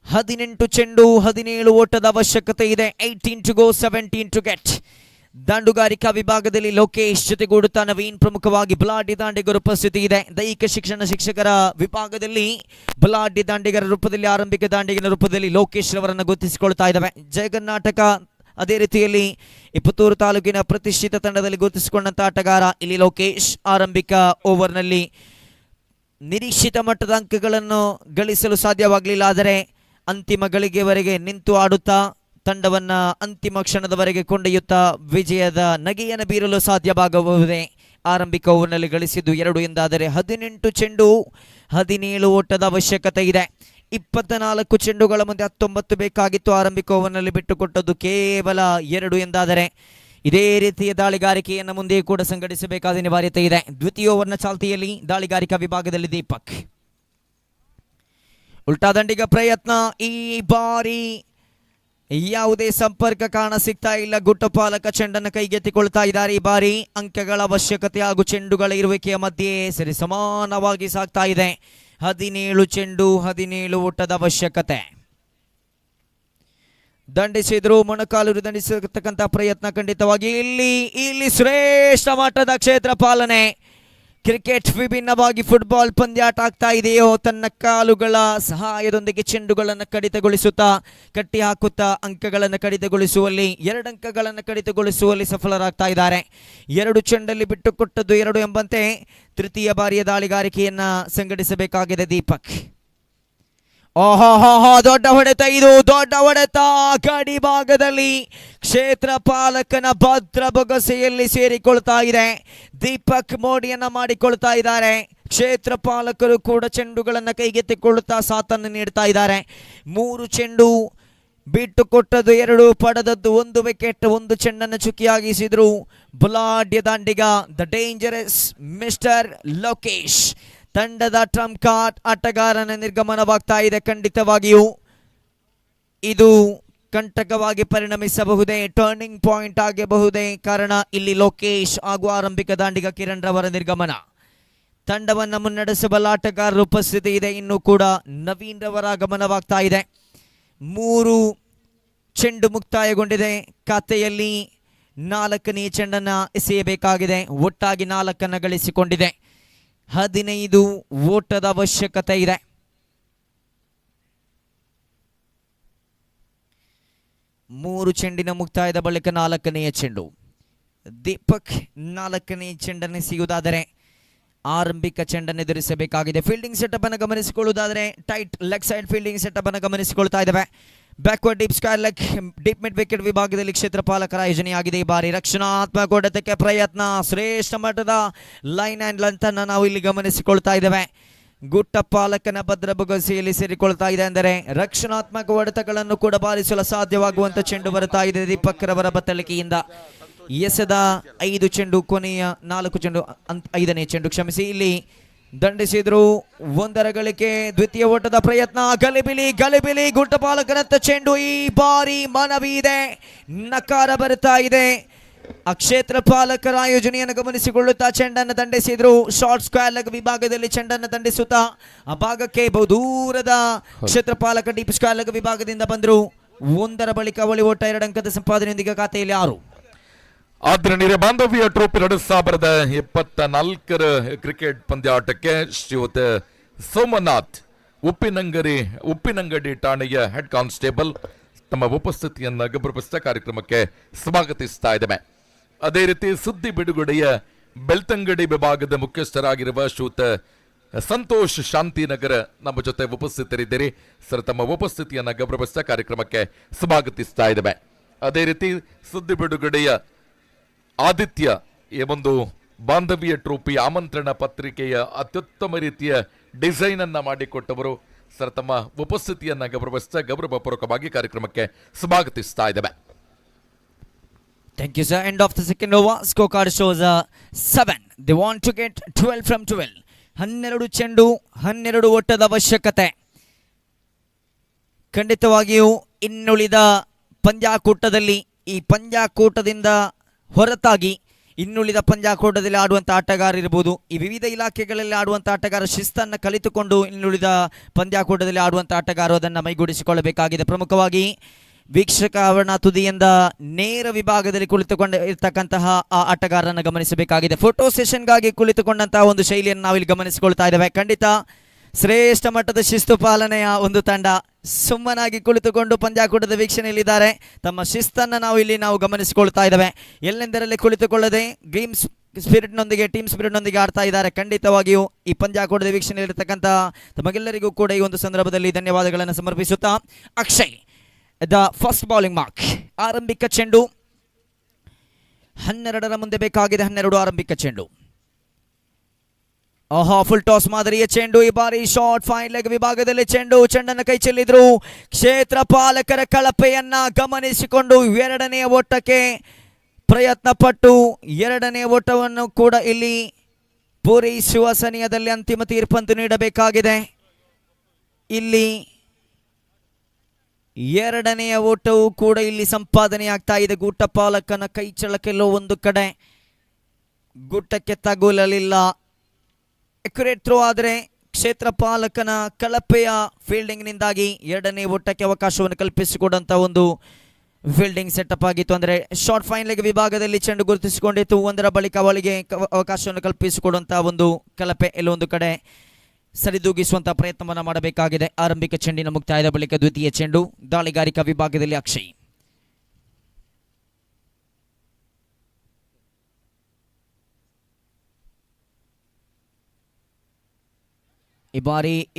ಹದಿನೆಂಟು ಚೆಂಡು 17 ಓಟದ ಅವಶ್ಯಕತೆ ಇದೆ. 18 to go, 17 to get. ದಾಂಡುಗಾರಿಕಾ ವಿಭಾಗದಲ್ಲಿ ಲೋಕೇಶ್ ಜೊತೆಗೂಡುತ್ತಾ ನವೀನ್ ಪ್ರಮುಖವಾಗಿ ಬಲಾಢ್ಯ ದಾಂಡಿಗರ ಉಪಸ್ಥಿತಿ ಇದೆ. ದೈಹಿಕ ಶಿಕ್ಷಣ ಶಿಕ್ಷಕರ ವಿಭಾಗದಲ್ಲಿ ಬಲಾಢ್ಯ ದಾಂಡಿಗರ ರೂಪದಲ್ಲಿ ಆರಂಭಿಕ ದಾಂಡಿಗನ ರೂಪದಲ್ಲಿ ಲೋಕೇಶ್ ರವರನ್ನು ಗುರುತಿಸಿಕೊಳ್ತಾ ಇದ್ದಾವೆ. ಜಯಕರ್ನಾಟಕ ಅದೇ ರೀತಿಯಲ್ಲಿ ಈ ಪುತ್ತೂರು ತಾಲೂಕಿನ ಪ್ರತಿಷ್ಠಿತ ತಂಡದಲ್ಲಿ ಗುರುತಿಸಿಕೊಂಡಂತ ಆಟಗಾರ ಇಲ್ಲಿ ಲೋಕೇಶ್. ಆರಂಭಿಕ ಓವರ್ನಲ್ಲಿ ನಿರೀಕ್ಷಿತ ಮಟ್ಟದ ಅಂಕಗಳನ್ನು ಗಳಿಸಲು ಸಾಧ್ಯವಾಗಲಿಲ್ಲ. ಆದರೆ ಅಂತಿಮ ಗಳಿಗೆವರೆಗೆ ನಿಂತು ಆಡುತ್ತಾ ತಂಡವನ್ನು ಅಂತಿಮ ಕ್ಷಣದವರೆಗೆ ಕೊಂಡೊಯ್ಯುತ್ತಾ ವಿಜಯದ ನಗೆಯನ್ನು ಬೀರಲು ಸಾಧ್ಯವಾಗಬಹುದೇ. ಆರಂಭಿಕ ಓವರ್ನಲ್ಲಿ ಗಳಿಸಿದ್ದು 2 ಎಂದಾದರೆ 18 ಚೆಂಡು 17 ಓಟದ ಅವಶ್ಯಕತೆ ಇದೆ. 24 ಚೆಂಡುಗಳ ಮುಂದೆ 19 ಬೇಕಾಗಿತ್ತು. ಆರಂಭಿಕ ಓವರ್ನಲ್ಲಿ ಬಿಟ್ಟುಕೊಟ್ಟದ್ದು ಕೇವಲ 2 ಎಂದಾದರೆ ಇದೇ ರೀತಿಯ ದಾಳಿಗಾರಿಕೆಯನ್ನು ಮುಂದೆ ಕೂಡ ಸಂಘಟಿಸಬೇಕಾದ ಅನಿವಾರ್ಯತೆ ಇದೆ. ದ್ವಿತೀಯ ಓವರ್ನ ಚಾಲ್ತಿಯಲ್ಲಿ ದಾಳಿಗಾರಿಕಾ ವಿಭಾಗದಲ್ಲಿ ದೀಪಕ್. ಉಲ್ಟಾ ದಂಡಿಗ ಪ್ರಯತ್ನ, ಈ ಬಾರಿ ಯಾವುದೇ ಸಂಪರ್ಕ ಕಾಣ ಸಿಗ್ತಾ ಇಲ್ಲ. ಗುಟ್ಟಪಾಲಕ ಚೆಂಡನ್ನು ಕೈಗೆತ್ತಿಕೊಳ್ತಾ ಇದ್ದಾರೆ. ಈ ಬಾರಿ ಅಂಕಗಳ ಅವಶ್ಯಕತೆ ಹಾಗೂ ಚೆಂಡುಗಳ ಇರುವಿಕೆಯ ಮಧ್ಯೆ ಸರಿ ಸಮಾನವಾಗಿ ಸಾಗ್ತಾ ಇದೆ. 17 ಚೆಂಡು 17 ಓಟದ ಅವಶ್ಯಕತೆ. ದಂಡಿಸಿದ್ರು ಮೊಣಕಾಲೂರು ದಂಡಿಸತಕ್ಕಂಥ ಪ್ರಯತ್ನ ಖಂಡಿತವಾಗಿ ಇಲ್ಲಿ ಶ್ರೇಷ್ಠ ಮಟ್ಟದ ಕ್ಷೇತ್ರ ಪಾಲನೆ. ಕ್ರಿಕೆಟ್ ವಿಭಿನ್ನವಾಗಿ ಫುಟ್ಬಾಲ್ ಪಂದ್ಯಾಟ ಆಗ್ತಾ ಇದೆಯೋ, ತನ್ನ ಕಾಲುಗಳ ಸಹಾಯದೊಂದಿಗೆ ಚೆಂಡುಗಳನ್ನು ಕಡಿತಗೊಳಿಸುತ್ತಾ ಕಟ್ಟಿ ಹಾಕುತ್ತಾ ಅಂಕಗಳನ್ನು ಕಡಿತಗೊಳಿಸುವಲ್ಲಿ 2 ಅಂಕಗಳನ್ನು ಕಡಿತಗೊಳಿಸುವಲ್ಲಿ ಸಫಲರಾಗ್ತಾ ಇದ್ದಾರೆ. 2 ಚೆಂಡಲ್ಲಿ ಬಿಟ್ಟುಕೊಟ್ಟದ್ದು 2 ಎಂಬಂತೆ ತೃತೀಯ ಬಾರಿಯ ದಾಳಿಗಾರಿಕೆಯನ್ನ ಸಂಘಟಿಸಬೇಕಾಗಿದೆ ದೀಪಕ್. ದೊಡ್ಡ ಹೊಡೆತ, ಇದು ದೊಡ್ಡ ಹೊಡೆತ. ಗಡಿ ಭಾಗದಲ್ಲಿ ಕ್ಷೇತ್ರ ಪಾಲಕನ ಭದ್ರ ಬೊಗಸೆಯಲ್ಲಿ ಸೇರಿಕೊಳ್ತಾ ಇದೆ. ದೀಪಕ್ ಮೋಡಿಯನ್ನ ಮಾಡಿಕೊಳ್ತಾ ಇದ್ದಾರೆ. ಕ್ಷೇತ್ರ ಪಾಲಕರು ಕೂಡ ಚೆಂಡುಗಳನ್ನು ಕೈಗೆತ್ತಿಕೊಳ್ಳುತ್ತಾ ಸಾಥನ್ನು ನೀಡ್ತಾ ಇದ್ದಾರೆ. 3 ಚೆಂಡು ಬಿಟ್ಟು ಕೊಟ್ಟದ್ದು 2, ಪಡೆದದ್ದು 1 ವಿಕೆಟ್. 1 ಚೆಂಡನ್ನು ಚುಕ್ಕಿಯಾಗಿಸಿದ್ರು ಬಲಾಢ್ಯ ದಾಂಡಿಗ ದ ಡೇಂಜರಸ್ ಮಿಸ್ಟರ್ ಲೋಕೇಶ್. ತಂಡದ ಟ್ರಂಪ್ ಕಾರ್ಡ್ ಆಟಗಾರನ ನಿರ್ಗಮನವಾಗ್ತಾ ಇದೆ. ಖಂಡಿತವಾಗಿಯೂ ಇದು ಕಂಟಕವಾಗಿ ಪರಿಣಮಿಸಬಹುದೇ, ಟರ್ನಿಂಗ್ ಪಾಯಿಂಟ್ ಆಗಬಹುದೇ. ಕಾರಣ ಇಲ್ಲಿ ಲೋಕೇಶ್ ಹಾಗೂ ಆರಂಭಿಕ ದಾಂಡಿಗ ಕಿರಣ್ ರವರ ನಿರ್ಗಮನ. ತಂಡವನ್ನು ಮುನ್ನಡೆಸಬಲ್ಲ ಆಟಗಾರರ ಉಪಸ್ಥಿತಿ ಇದೆ. ಇನ್ನೂ ಕೂಡ ನವೀನ್ ರವರ ಆಗಮನವಾಗ್ತಾ ಇದೆ. 3 ಚೆಂಡು ಮುಕ್ತಾಯಗೊಂಡಿದೆ. ಖಾತೆಯಲ್ಲಿ 4ನೇ ಚೆಂಡನ್ನು ಎಸೆಯಬೇಕಾಗಿದೆ. ಒಟ್ಟಾಗಿ 4 ಗಳಿಸಿಕೊಂಡಿದೆ. 15 ಓಟದ ಅವಶ್ಯಕತೆ ಇದೆ. ಮೂರು ಚೆಂಡಿನ ಮುಕ್ತಾಯದ ಬಳಿಕ 4ನೇ ಚೆಂಡು. ದೀಪಕ್ 4ನೇ ಚೆಂಡನ್ನು ಸಿಗುವುದಾದರೆ ಆರಂಭಿಕ ಚೆಂಡನ್ನು ಎದುರಿಸಬೇಕಾಗಿದೆ. ಫೀಲ್ಡಿಂಗ್ ಸೆಟಪ್ ಅನ್ನು ಗಮನಿಸಿಕೊಳ್ಳುವುದಾದರೆ tight leg side fielding setup ಅನ್ನು ಗಮನಿಸಿಕೊಳ್ತಾ ಇದ್ದಾವೆ. Backward deep square leg deep mid wicket ವಿಭಾಗದಲ್ಲಿ ಕ್ಷೇತ್ರ ಪಾಲಕರ ಆಯೋಜನೆಯಾಗಿದೆ. ಈ ಬಾರಿ ರಕ್ಷಣಾತ್ಮಕ ಹೊಡೆತಕ್ಕೆ ಪ್ರಯತ್ನ, ಶ್ರೇಷ್ಠ ಮಟ್ಟದ ಲೈನ್ ಆ್ಯಂಡ್ ಲೆಂತ್ ಅನ್ನು ನಾವು ಇಲ್ಲಿ ಗಮನಿಸಿಕೊಳ್ತಾ ಇದ್ದೇವೆ. ಗುಟ್ಟ ಪಾಲಕನ ಭದ್ರ ಬೊಗಸೆಯಲ್ಲಿ ಸೇರಿಕೊಳ್ತಾ ಇದೆ. ಅಂದರೆ ರಕ್ಷಣಾತ್ಮಕ ಹೊಡೆತಗಳನ್ನು ಕೂಡ ಬಾರಿಸಲು ಸಾಧ್ಯವಾಗುವಂತ ಚೆಂಡು ಬರುತ್ತಾ ಇದೆ ದೀಪಕ್ ರವರ ಬತ್ತಳಿಕೆಯಿಂದ. ಎಸೆದ 5 ಚೆಂಡು, ಕೊನೆಯ 4 ಚೆಂಡು, 5ನೇ ಚೆಂಡು ಕ್ಷಮಿಸಿ, ಇಲ್ಲಿ ದಂಡಿಸಿದ್ರು. 1 ಗಳಿಕೆ. ದ್ವಿತೀಯ ಓಟದ ಪ್ರಯತ್ನ, ಗಲಿಬಿಲಿ ಗುಟ್ಟಪಾಲಕನತ್ತ ಚೆಂಡು. ಈ ಬಾರಿ ಮನವಿ ಇದೆ, ನಕಾರ ಬರ್ತಾ ಇದೆ. ಕ್ಷೇತ್ರ ಪಾಲಕರ ಆಯೋಜನೆಯನ್ನು ಗಮನಿಸಿಕೊಳ್ಳುತ್ತಾ ಚೆಂಡನ್ನು ದಂಡಿಸಿದ್ರು. ಶಾರ್ಟ್ ಸ್ಕ್ವೇರ್ ಲೆಗ್ ವಿಭಾಗದಲ್ಲಿ ಚೆಂಡನ್ನು ದಂಡಿಸುತ್ತಾ ಆ ಭಾಗಕ್ಕೆ ಬಹುದೂರದ ಕ್ಷೇತ್ರ ಪಾಲಕ ಡೀಪ್ ಸ್ಕ್ವೇರ್ ಲೆಗ್ ವಿಭಾಗದಿಂದ ಬಂದರು. 1 ಬಳಿಕ ಅವಳಿ ಓಟ 2 ಅಂಕದ ಸಂಪಾದನೆಯೊಂದಿಗೆ ಖಾತೆಯಲ್ಲಿ 6. ಆದರಣೀಯ ಬಾಂಧವ್ಯ ಟ್ರೋಫಿ 2024 ಕ್ರಿಕೆಟ್ ಪಂದ್ಯಾಟಕ್ಕೆ ಶ್ರೀಯುತ ಸೋಮನಾಥ್ ಉಪ್ಪಿನಂಗಡಿ ಠಾಣೆಯ ಹೆಡ್ ಕಾನ್ಸ್ಟೇಬಲ್ ತಮ್ಮ ಉಪಸ್ಥಿತಿಯನ್ನು ಗೌರವಿಸಿದ ಕಾರ್ಯಕ್ರಮಕ್ಕೆ ಸ್ವಾಗತಿಸ್ತಾ ಇದ್ದೇವೆ. ಅದೇ ರೀತಿ ಸುದ್ದಿ ಬಿಡುಗಡೆಯ ಬೆಳ್ತಂಗಡಿ ವಿಭಾಗದ ಮುಖ್ಯಸ್ಥರಾಗಿರುವ ಶ್ರೀಯುತ ಸಂತೋಷ್ ಶಾಂತಿನಗರ ನಮ್ಮ ಜೊತೆ ಉಪಸ್ಥಿತರಿದ್ದೀರಿ. ಸರ್, ತಮ್ಮ ಉಪಸ್ಥಿತಿಯನ್ನು ಗೌರವಿಸಿದ ಕಾರ್ಯಕ್ರಮಕ್ಕೆ ಸ್ವಾಗತಿಸ್ತಾ ಇದ್ದೇವೆ. ಅದೇ ರೀತಿ ಸುದ್ದಿ ಬಿಡುಗಡೆಯ ಆದಿತ್ಯ ಈ ಒಂದು ಬಾಂಧವ್ಯ ಟ್ರೋಫಿ ಆಮಂತ್ರಣ ಪತ್ರಿಕೆಯ ಅತ್ಯುತ್ತಮ ರೀತಿಯ ಡಿಸೈನ್ ಅನ್ನ ಮಾಡಿಕೊಟ್ಟವರು. ಸರ್, ತಮ್ಮ ಉಪಸ್ಥಿತಿಯನ್ನ ಗೌರವಪೂರ್ವಕವಾಗಿ ಕಾರ್ಯಕ್ರಮಕ್ಕೆ ಸ್ವಾಗತಿಸ್ತಾ ಇದ್ದೇವೆ. Thank you, sir. End of the second over. Scorecard shows 7. They want to get 12 from 12. 12 ಚೆಂಡು 12 ಓಟದ ಅವಶ್ಯಕತೆ. ಖಂಡಿತವಾಗಿಯೂ ಇನ್ನುಳಿದ ಪಂದ್ಯಾಕೂಟದಲ್ಲಿ ಈ ಪಂದ್ಯಾಕೂಟದಿಂದ ಹೊರತಾಗಿ ಇನ್ನುಳಿದ ಪಂದ್ಯಾಕೂಟದಲ್ಲಿ ಆಡುವಂಥ ಆಟಗಾರ ಇರ್ಬೋದು, ಈ ವಿವಿಧ ಇಲಾಖೆಗಳಲ್ಲಿ ಆಡುವಂಥ ಆಟಗಾರ ಶಿಸ್ತನ್ನು ಕಲಿತುಕೊಂಡು ಇನ್ನುಳಿದ ಪಂದ್ಯಾಕೂಟದಲ್ಲಿ ಆಡುವಂಥ ಆಟಗಾರ ಅದನ್ನು ಮೈಗೂಡಿಸಿಕೊಳ್ಳಬೇಕಾಗಿದೆ. ಪ್ರಮುಖವಾಗಿ ವೀಕ್ಷಕ ಆವರಣ ತುದಿಯಿಂದ ನೇರ ವಿಭಾಗದಲ್ಲಿ ಕುಳಿತುಕೊಂಡು ಇರ್ತಕ್ಕಂತಹ ಆ ಆಟಗಾರರನ್ನು ಗಮನಿಸಬೇಕಾಗಿದೆ. ಫೋಟೋ ಸೆಷನ್ಗಾಗಿ ಕುಳಿತುಕೊಂಡಂತಹ ಒಂದು ಶೈಲಿಯನ್ನು ನಾವಿಲ್ಲಿ ಗಮನಿಸಿಕೊಳ್ತಾ ಇದ್ದೇವೆ. ಖಂಡಿತ ಶ್ರೇಷ್ಠ ಮಟ್ಟದ ಶಿಸ್ತು ಪಾಲನೆಯ ಒಂದು ತಂಡ ಸುಮ್ಮನಾಗಿ ಕುಳಿತುಕೊಂಡು ಪಂದ್ಯಾಕೂಟದ ವೀಕ್ಷಣೆಯಲ್ಲಿದ್ದಾರೆ. ತಮ್ಮ ಶಿಸ್ತನ್ನು ನಾವು ಇಲ್ಲಿ ಗಮನಿಸಿಕೊಳ್ತಾ ಇದ್ದೇವೆ. ಎಲ್ಲೆಂದರಲ್ಲಿ ಕುಳಿತುಕೊಳ್ಳದೆ ಟೀಮ್ ಸ್ಪಿರಿಟ್ನೊಂದಿಗೆ ಆಡ್ತಾ ಇದ್ದಾರೆ. ಖಂಡಿತವಾಗಿಯೂ ಈ ಪಂದ್ಯಾಕೂಟದ ವೀಕ್ಷಣೆಯಲ್ಲಿರ್ತಕ್ಕಂಥ ತಮಗೆಲ್ಲರಿಗೂ ಕೂಡ ಈ ಒಂದು ಸಂದರ್ಭದಲ್ಲಿ ಧನ್ಯವಾದಗಳನ್ನು ಸಮರ್ಪಿಸುತ್ತಾ Akshay the first bowling mark. ಆರಂಭಿಕ ಚೆಂಡು 12ರ ಮುಂದೆ ಬೇಕಾಗಿದೆ. 12 ಆರಂಭಿಕ ಚೆಂಡು. ಫುಲ್ ಟಾಸ್ ಮಾದರಿಯ ಚೆಂಡು. ಈ ಬಾರಿ ಶಾರ್ಟ್ ಫೈನ್ ಲೆಗ್ ವಿಭಾಗದಲ್ಲಿ ಚೆಂಡನ್ನು ಕೈ ಚೆಲ್ಲಿದ್ರು. ಕ್ಷೇತ್ರ ಪಾಲಕರ ಕಳಪೆಯನ್ನ ಗಮನಿಸಿಕೊಂಡು ಎರಡನೆಯ ಓಟಕ್ಕೆ ಪ್ರಯತ್ನ ಪಟ್ಟು ಎರಡನೇ ಓಟವನ್ನು ಕೂಡ ಇಲ್ಲಿ ಪೂರೈಸುವ ಸಮಯದಲ್ಲಿ ಅಂತಿಮ ತೀರ್ಪಂತು ನೀಡಬೇಕಾಗಿದೆ. ಇಲ್ಲಿ ಎರಡನೆಯ ಓಟವು ಕೂಡ ಇಲ್ಲಿ ಸಂಪಾದನೆಯಾಗ್ತಾ ಇದೆ. ಗೂಟ ಪಾಲಕನ ಕೈ ಚಳಕೆಲ್ಲೋ ಒಂದು ಕಡೆ ಗುಟ್ಟಕ್ಕೆ ತಗುಲಲಿಲ್ಲ. ಅಕ್ಯುರೇಟ್ ಥ್ರೋ ಆದರೆ ಕ್ಷೇತ್ರ ಪಾಲಕನ ಕಳಪೆಯ ಫೀಲ್ಡಿಂಗ್ನಿಂದಾಗಿ ಎರಡನೇ ಓಟಕ್ಕೆ ಅವಕಾಶವನ್ನು ಕಲ್ಪಿಸಿಕೊಡುವಂಥ ಒಂದು ಫೀಲ್ಡಿಂಗ್ ಸೆಟಪ್ ಆಗಿತ್ತು. ಅಂದರೆ ಶಾರ್ಟ್ ಫೈನ್ ಲೆಗ್ ವಿಭಾಗದಲ್ಲಿ ಚೆಂಡು ಗುರುತಿಸಿಕೊಂಡಿತ್ತು. ಒಂದರ ಬಳಿಕ ಅವಳಿಗೆ ಅವಕಾಶವನ್ನು ಕಲ್ಪಿಸಿಕೊಡುವಂಥ ಒಂದು ಕಳಪೆ ಎಲ್ಲೊಂದು ಕಡೆ ಸರಿದೂಗಿಸುವಂಥ ಪ್ರಯತ್ನವನ್ನು ಮಾಡಬೇಕಾಗಿದೆ. ಆರಂಭಿಕ ಚೆಂಡಿನ ಮುಕ್ತಾಯದ ಬಳಿಕ ದ್ವಿತೀಯ ಚೆಂಡು. ದಾಳಿಗಾರಿಕಾ ವಿಭಾಗದಲ್ಲಿ ಅಕ್ಷಯ್.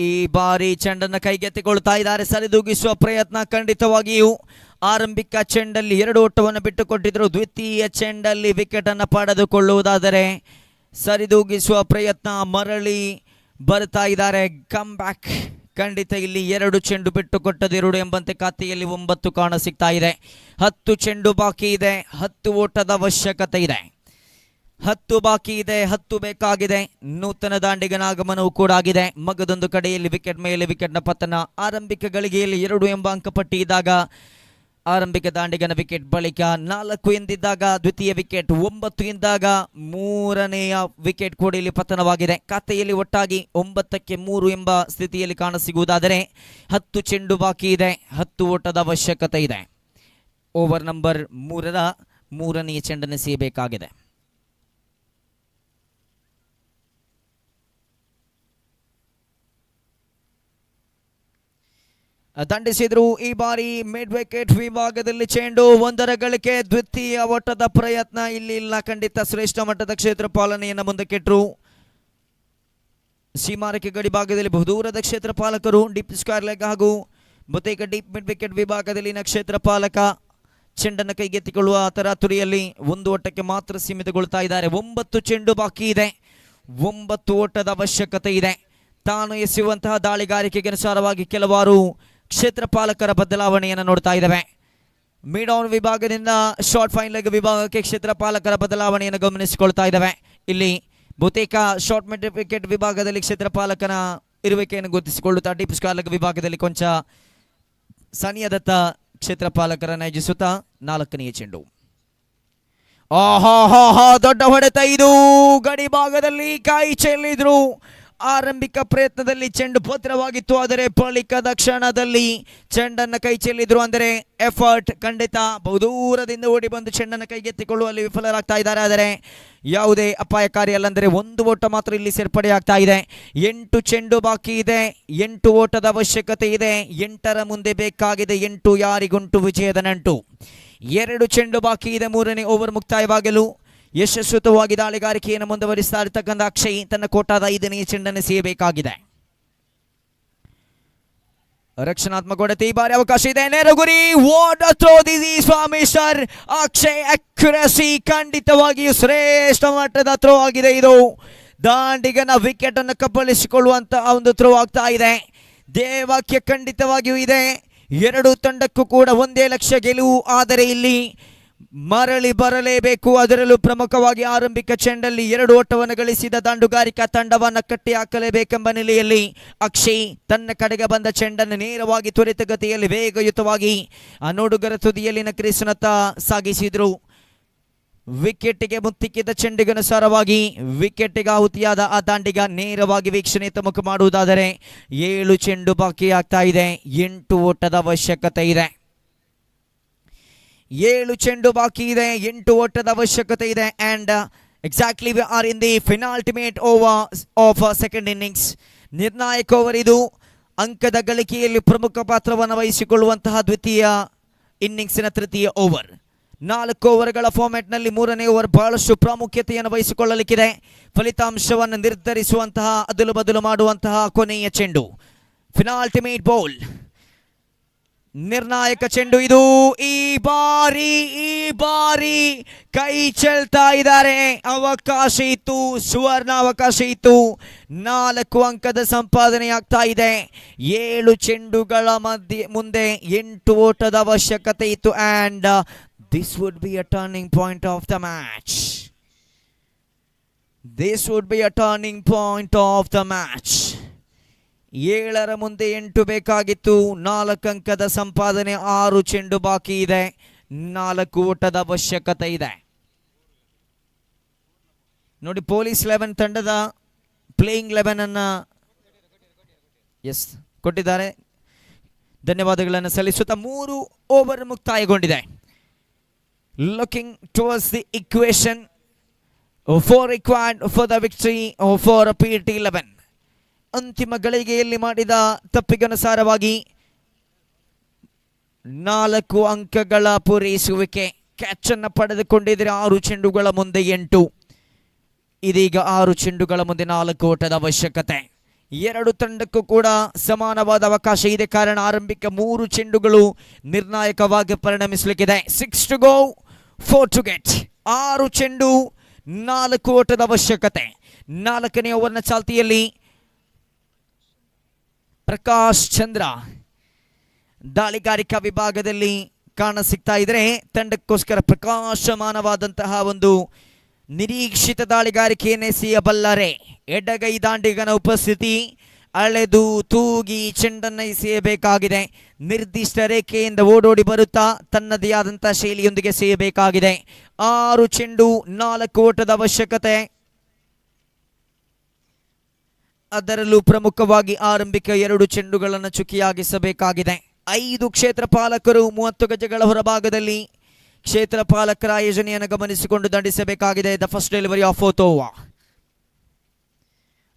ಈ ಬಾರಿ ಚೆಂಡನ್ನು ಕೈಗೆತ್ತಿಕೊಳ್ತಾ ಇದ್ದಾರೆ. ಸರಿದೂಗಿಸುವ ಪ್ರಯತ್ನ ಖಂಡಿತವಾಗಿಯೂ ಆರಂಭಿಕ ಚೆಂಡಲ್ಲಿ 2 ಓಟವನ್ನು ಬಿಟ್ಟುಕೊಟ್ಟಿದ್ರು. ದ್ವಿತೀಯ ಚೆಂಡಲ್ಲಿ ವಿಕೆಟ್ ಅನ್ನು ಪಡೆದುಕೊಳ್ಳುವುದಾದರೆ ಸರಿದೂಗಿಸುವ ಪ್ರಯತ್ನ ಮರಳಿ ಬರ್ತಾ ಇದ್ದಾರೆ. ಕಮ್ ಬ್ಯಾಕ್ ಖಂಡಿತ ಇಲ್ಲಿ 2 ಚೆಂಡು ಬಿಟ್ಟುಕೊಟ್ಟದಿರುವುದು ಎಂಬಂತೆ ಖಾತೆಯಲ್ಲಿ 9 ಕಾಣ ಸಿಗ್ತಾ ಇದೆ. 10 ಚೆಂಡು ಬಾಕಿ ಇದೆ. 10 ಓಟದ ಅವಶ್ಯಕತೆ ಇದೆ. 10 ಬಾಕಿ ಇದೆ. 10 ಬೇಕಾಗಿದೆ. ನೂತನ ದಾಂಡಿಗನ ಆಗಮನವೂ ಕೂಡ ಆಗಿದೆ. ಮಗದೊಂದು ಕಡೆಯಲ್ಲಿ ವಿಕೆಟ್ ಮೇಲೆ ವಿಕೆಟ್ನ ಪತನ. ಆರಂಭಿಕ ಗಳಿಗೆಯಲ್ಲಿ 2 ಎಂಬ ಅಂಕಪಟ್ಟಿ ಇದ್ದಾಗ ಆರಂಭಿಕ ದಾಂಡಿಗನ ವಿಕೆಟ್ ಬಳಿಕ 4 ಎಂದಿದ್ದಾಗ ದ್ವಿತೀಯ ವಿಕೆಟ್ 9 ಎಂದಾಗ ಮೂರನೆಯ ವಿಕೆಟ್ ಕೂಡ ಇಲ್ಲಿ ಪತನವಾಗಿದೆ. ಖಾತೆಯಲ್ಲಿ ಒಟ್ಟಾಗಿ 9ಕ್ಕೆ 3 ಎಂಬ ಸ್ಥಿತಿಯಲ್ಲಿ ಕಾಣಸಿಗುವುದಾದರೆ 10 ಚೆಂಡು ಬಾಕಿ ಇದೆ. 10 ಓಟದ ಅವಶ್ಯಕತೆ ಇದೆ. ಓವರ್ ನಂಬರ್ 3ರ ಮೂರನೆಯ ಚೆಂಡನ್ನು ಎಸೆಯಬೇಕಾಗಿದೆ. ದಂಡಿಸಿದ್ರು. ಈ ಬಾರಿ ಮಿಡ್ ವಿಕೆಟ್ ವಿಭಾಗದಲ್ಲಿ ಚೆಂಡು. 1ರ ಗಳಿಕೆ. ದ್ವಿತೀಯ ಓಟದ ಪ್ರಯತ್ನ ಇಲ್ಲಿ ಇಲ್ಲ. ಖಂಡಿತ ಶ್ರೇಷ್ಠ ಮಟ್ಟದ ಕ್ಷೇತ್ರ ಪಾಲನೆಯನ್ನು ಮುಂದಕ್ಕಿಟ್ರು. ಸೀಮಾರೇಖೆ ಗಡಿ ಭಾಗದಲ್ಲಿ ಬಹುದೂರದ ಕ್ಷೇತ್ರ ಪಾಲಕರು. ಡೀಪ್ ಸ್ಕ್ವೇರ್ ಲೆಗ್ ಹಾಗೂ ಬಹುತೇಕ ಡೀಪ್ ಮಿಡ್ ವಿಕೆಟ್ ವಿಭಾಗದಲ್ಲಿನ ಕ್ಷೇತ್ರ ಪಾಲಕ ಚೆಂಡನ್ನು ಕೈಗೆತ್ತಿಕೊಳ್ಳುವ ತರಾತುರಿಯಲ್ಲಿ 1 ಓಟಕ್ಕೆ ಮಾತ್ರ ಸೀಮಿತಗೊಳ್ತಾ ಇದ್ದಾರೆ. 9 ಚೆಂಡು ಬಾಕಿ ಇದೆ. 9 ಓಟದ ಅವಶ್ಯಕತೆ ಇದೆ. ತಾನು ಎಸೆಯುವಂತಹ ದಾಳಿಗಾರಿಕೆಗೆ ಅನುಸಾರವಾಗಿ ಕೆಲವಾರು ಕ್ಷೇತ್ರ ಪಾಲಕರ ಬದಲಾವಣೆಯನ್ನು ನೋಡ್ತಾ ಇದ್ದೇವೆ. ಮಿಡ್ ಆನ್ ವಿಭಾಗದಿಂದ ಶಾರ್ಟ್ ಫೈನ್ ಲೆಗ್ ವಿಭಾಗಕ್ಕೆ ಕ್ಷೇತ್ರ ಪಾಲಕರ ಬದಲಾವಣೆಯನ್ನು ಗಮನಿಸಿಕೊಳ್ತಾ ಇದ್ದೇವೆ. ಇಲ್ಲಿ ಬಹುತೇಕ ಶಾರ್ಟ್ ಮಿಡ್ ವಿಕೆಟ್ ವಿಭಾಗದಲ್ಲಿ ಕ್ಷೇತ್ರ ಪಾಲಕನ ಇರುವಿಕೆಯನ್ನು ಗುರುತಿಸಿಕೊಳ್ಳುತ್ತಾ ಡೀಪ್ ಸ್ಕ್ವೇರ್ ಲೆಗ್ ವಿಭಾಗದಲ್ಲಿ ಕೊಂಚ ಸಾನಿಯಾದತ್ತ ಕ್ಷೇತ್ರ ಪಾಲಕರನ್ನು ನೈಜಿಸುತ್ತಾ 4ನೇ ಚೆಂಡು. ದೊಡ್ಡ ಹೊಡೆತ ಇದು. ಗಡಿ ಭಾಗದಲ್ಲಿ ಕೈ ಚೆಲ್ಲಿದ್ರು. ಆರಂಭಿಕ ಪ್ರಯತ್ನದಲ್ಲಿ ಚೆಂಡು ಭದ್ರವಾಗಿತ್ತು. ಆದರೆ ಬಳಿಕದ ಕ್ಷಣದಲ್ಲಿ ಚೆಂಡನ್ನು ಕೈ ಚೆಲ್ಲಿದ್ರು. ಅಂದರೆ ಎಫರ್ಟ್ ಖಂಡಿತ ಬಹುದೂರದಿಂದ ಓಡಿ ಬಂದು ಚೆಂಡನ್ನು ಕೈಗೆತ್ತಿಕೊಳ್ಳುವಲ್ಲಿ ವಿಫಲರಾಗ್ತಾ ಇದ್ದಾರೆ. ಆದರೆ ಯಾವುದೇ ಅಪಾಯಕಾರಿ ಅಲ್ಲ. ಅಂದರೆ 1 ಓಟ ಮಾತ್ರ ಇಲ್ಲಿ ಸೇರ್ಪಡೆಯಾಗ್ತಾ ಇದೆ. 8 ಚೆಂಡು ಬಾಕಿ ಇದೆ. 8 ಓಟದ ಅವಶ್ಯಕತೆ ಇದೆ. 8ರ ಮುಂದೆ ಬೇಕಾಗಿದೆ 8. ಯಾರಿಗುಂಟು ವಿಜಯದ ನಂಟು. 2 ಚೆಂಡು ಬಾಕಿ ಇದೆ. 3ನೇ ಓವರ್ ಮುಕ್ತಾಯವಾಗಲು ಯಶಸ್ವಿತವಾಗಿ ದಾಳಿಗಾರಿಕೆಯನ್ನು ಮುಂದುವರಿಸ್ತಾ ಇರತಕ್ಕಂಥ ಅಕ್ಷಯ್ ತನ್ನ ಕೋಟಾದ 5ನೇ ಚೆಂಡನ್ನು ಎಸೆಯಬೇಕಾಗಿದೆ. ರಕ್ಷಣಾತ್ಮಕ ಹೊಡೆತ. ಈ ಬಾರಿ ಅವಕಾಶ ಇದೆ. ನೇರ ಗುರಿ. What a throw this is from mister Akshay. Accuracy ಖಂಡಿತವಾಗಿಯೂ ಶ್ರೇಷ್ಠ ಮಟ್ಟದ ಥ್ರೋ ಆಗಿದೆ. ಇದು ದಾಂಡಿಗನ ವಿಕೆಟ್ ಅನ್ನು ಕಬಳಿಸಿಕೊಳ್ಳುವಂತಹ ಒಂದು ಥ್ರೋ ಆಗ್ತಾ ಇದೆ. ದೇವಾಕ್ಯ ಖಂಡಿತವಾಗಿಯೂ ಇದೆ. 2 ತಂಡಕ್ಕೂ ಕೂಡ ಒಂದೇ ಲಕ್ಷ್ಯ ಗೆಲುವು. ಆದರೆ ಇಲ್ಲಿ ಮರಳಿ ಬರಲೇಬೇಕು. ಅದರಲ್ಲೂ ಪ್ರಮುಖವಾಗಿ ಆರಂಭಿಕ ಚೆಂಡಲ್ಲಿ 2 ಓಟವನ್ನು ಗಳಿಸಿದ ದಾಂಡುಗಾರಿಕಾ ತಂಡವನ್ನು ಕಟ್ಟಿ ಹಾಕಲೇಬೇಕೆಂಬ ನೆಲೆಯಲ್ಲಿ ಅಕ್ಷಯ್ ತನ್ನ ಕಡೆಗೆ ಬಂದ ಚೆಂಡನ್ನು ನೇರವಾಗಿ ತ್ವರಿತಗತಿಯಲ್ಲಿ ವೇಗಯುತವಾಗಿ ಆ ನೋಡುಗರ ತುದಿಯಲ್ಲಿನ ಕ್ರೀಸ್ನತ್ತ ಸಾಗಿಸಿದ್ರು. ವಿಕೆಟ್ಗೆ ಮುತ್ತಿಕ್ಕಿದ ಚೆಂಡಿಗನುಸಾರವಾಗಿ ವಿಕೆಟ್ಗೆ ಆಹುತಿಯಾದ ಆ ದಾಂಡಿಗ ನೇರವಾಗಿ ವೀಕ್ಷಣೆ ಮುಖ ಮಾಡುವುದಾದರೆ 7 ಚೆಂಡು ಬಾಕಿ ಆಗ್ತಾ ಇದೆ. 8 ಓಟದ ಅವಶ್ಯಕತೆ ಇದೆ. 7 ಚೆಂಡು ಬಾಕಿ ಇದೆ. 8 ಓಟದ ಅವಶ್ಯಕತೆ ಇದೆ. And exactly we R in the penultimate over of second innings. ನಿರ್ಣಾಯಕ ಓವರ್ ಇದು. ಅಂಕದ ಗಳಿಕೆಯಲ್ಲಿ ಪ್ರಮುಖ ಪಾತ್ರವನ್ನು ವಹಿಸಿಕೊಳ್ಳುವಂತಹ ದ್ವಿತೀಯ ಇನ್ನಿಂಗ್ಸಿನ ತೃತೀಯ ಓವರ್. 4 ಓವರ್ಗಳ ಫಾರ್ಮ್ಯಾಟ್ನಲ್ಲಿ 3ನೇ ಓವರ್ ಬಹಳಷ್ಟು ಪ್ರಾಮುಖ್ಯತೆಯನ್ನು ವಹಿಸಿಕೊಳ್ಳಲಿಕ್ಕಿದೆ. ಫಲಿತಾಂಶವನ್ನು ನಿರ್ಧರಿಸುವಂತಹ ಅದಲು ಬದಲು ಮಾಡುವಂತಹ ಕೊನೆಯ ಚೆಂಡು. ಫಿನಾಲ್ಟಿಮೇಟ್ ಬೌಲ್. ನಿರ್ಣಾಯಕ ಚೆಂಡು ಇದು. ಈ ಬಾರಿ ಕೈ ಚೆಲ್ತಾ ಇದ್ದಾರೆ. ಅವಕಾಶ ಇತ್ತು, ಸುವರ್ಣ ಅವಕಾಶ ಇತ್ತು. 4 ಅಂಕದ ಸಂಪಾದನೆ ಆಗ್ತಾ ಇದೆ. 7 ಚೆಂಡುಗಳ ಮುಂದೆ 8 ಓಟದ ಅವಶ್ಯಕತೆ ಇತ್ತು. And this would be a turning point of the match. This would be a turning point of the match. 7 ಮುಂದೆ 8 ಬೇಕಾಗಿತ್ತು. 4 ಅಂಕದ ಸಂಪಾದನೆ, 6 ಚೆಂಡು ಬಾಕಿ ಇದೆ. 4 ಓಟದ ಅವಶ್ಯಕತೆ ಇದೆ. ನೋಡಿ, ಪೊಲೀಸ್ 11 ತಂಡದ ಪ್ಲೇಯಿಂಗ್ 11 ಅನ್ನ ಕೊಟ್ಟಿದ್ದಾರೆ. ಧನ್ಯವಾದಗಳನ್ನು ಸಲ್ಲಿಸುತ್ತಾ 3 ಓವರ್ ಮುಕ್ತಾಯಗೊಂಡಿದೆ. Looking towards the equation 4 required for the victory for PT11. ಅಂತಿಮ ಗಳಿಗೆಯಲ್ಲಿ ಮಾಡಿದ ತಪ್ಪಿಗನುಸಾರವಾಗಿ 4 ಅಂಕಗಳ ಪೂರೈಸುವಿಕೆ. ಕ್ಯಾಚ್ ಅನ್ನು ಪಡೆದುಕೊಂಡಿದ್ದರೆ 6 ಚೆಂಡುಗಳ ಮುಂದೆ 8. ಇದೀಗ 6 ಚೆಂಡುಗಳ ಮುಂದೆ 4 ಓಟದ ಅವಶ್ಯಕತೆ. 2 ತಂಡಕ್ಕೂ ಕೂಡ ಸಮಾನವಾದ ಅವಕಾಶ ಇದೆ. ಕಾರಣ ಆರಂಭಿಕ 3 ಚೆಂಡುಗಳು ನಿರ್ಣಾಯಕವಾಗಿ ಪರಿಣಮಿಸಲಿಕ್ಕಿದೆ. 6 to go, 4 to get. 6 ಚೆಂಡು, 4 ಓಟದ ಅವಶ್ಯಕತೆ. 4ನೇ ಓವರ್ನ ಚಾಲ್ತಿಯಲ್ಲಿ ಪ್ರಕಾಶ್ ಚಂದ್ರ ದಾಳಿಗಾರಿಕಾ ವಿಭಾಗದಲ್ಲಿ ಕಾಣಸಿಗ್ತಾ ಇದ್ರೆ ತಂಡಕ್ಕೋಸ್ಕರ ಪ್ರಕಾಶಮಾನವಾದಂತಹ ಒಂದು ನಿರೀಕ್ಷಿತ ದಾಳಿಗಾರಿಕೆಯನ್ನೇ ಎಸೆಯಬಲ್ಲರೆ. ಎಡಗೈ ದಾಂಡಿಗನ ಉಪಸ್ಥಿತಿ, ಅಳೆದು ತೂಗಿ ಚೆಂಡನ್ನು ಎಸೆಯಬೇಕಾಗಿದೆ. ನಿರ್ದಿಷ್ಟ ರೇಖೆಯಿಂದ ಓಡೋಡಿ ಬರುತ್ತಾ ತನ್ನದೇ ಆದಂತಹ ಶೈಲಿಯೊಂದಿಗೆ ಎಸೆಯಬೇಕಾಗಿದೆ. 6 ಚೆಂಡು, 4 ಓಟದ ಅವಶ್ಯಕತೆ. ಅದರಲ್ಲೂ ಪ್ರಮುಖವಾಗಿ ಆರಂಭಿಕ 2 ಚೆಂಡುಗಳನ್ನು ಚುಕ್ಕಿಯಾಗಿಸಬೇಕಾಗಿದೆ. 5 ಕ್ಷೇತ್ರಪಾಲಕರು 30 ಗಜಗಳ ಹೊರಭಾಗದಲ್ಲಿ ಕ್ಷೇತ್ರಪಾಲಕರ ಯೋಜನೆಯನ್ನು ಗಮನಿಸಿಕೊಂಡು ದಂಡಿಸಬೇಕಾಗಿದೆ. The first delivery of 4th over.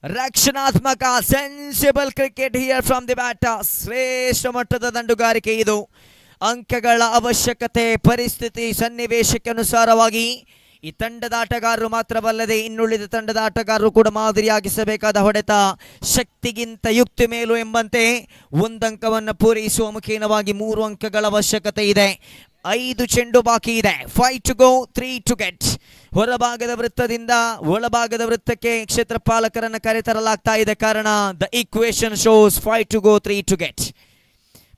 ರಕ್ಷಣಾತ್ಮಕ sensible cricket here from the batter. ಶ್ರೇಷ್ಠ ಮಟ್ಟದ ದಂಡುಗಾರಿಕೆ ಇದು. ಅಂಕಗಳ ಅವಶ್ಯಕತೆ ಪರಿಸ್ಥಿತಿ ಸನ್ನಿವೇಶಕ್ಕೆ ಅನುಸಾರವಾಗಿ ಈ ತಂಡದ ಆಟಗಾರರು ಮಾತ್ರವಲ್ಲದೆ ಇನ್ನುಳಿದ ತಂಡದ ಆಟಗಾರರು ಕೂಡ ಮಾದರಿಯಾಗಿಸಬೇಕಾದ ಹೊಡೆತ. ಶಕ್ತಿಗಿಂತ ಯುಕ್ತಿ ಮೇಲು ಎಂಬಂತೆ 1 ಅಂಕವನ್ನು ಪೂರೈಸುವ ಮುಖೇನವಾಗಿ 3 ಅಂಕಗಳ ಅವಶ್ಯಕತೆ ಇದೆ. 5 ಚೆಂಡು ಬಾಕಿ ಇದೆ. 5 to go, 3 to get. ಹೊರಭಾಗದ ವೃತ್ತದಿಂದ ಒಳಭಾಗದ ವೃತ್ತಕ್ಕೆ ಕ್ಷೇತ್ರಪಾಲಕರನ್ನು ಕರೆತರಲಾಗ್ತಾ ಇದೆ. ಕಾರಣ the equation shows 5 to go, 3 to get.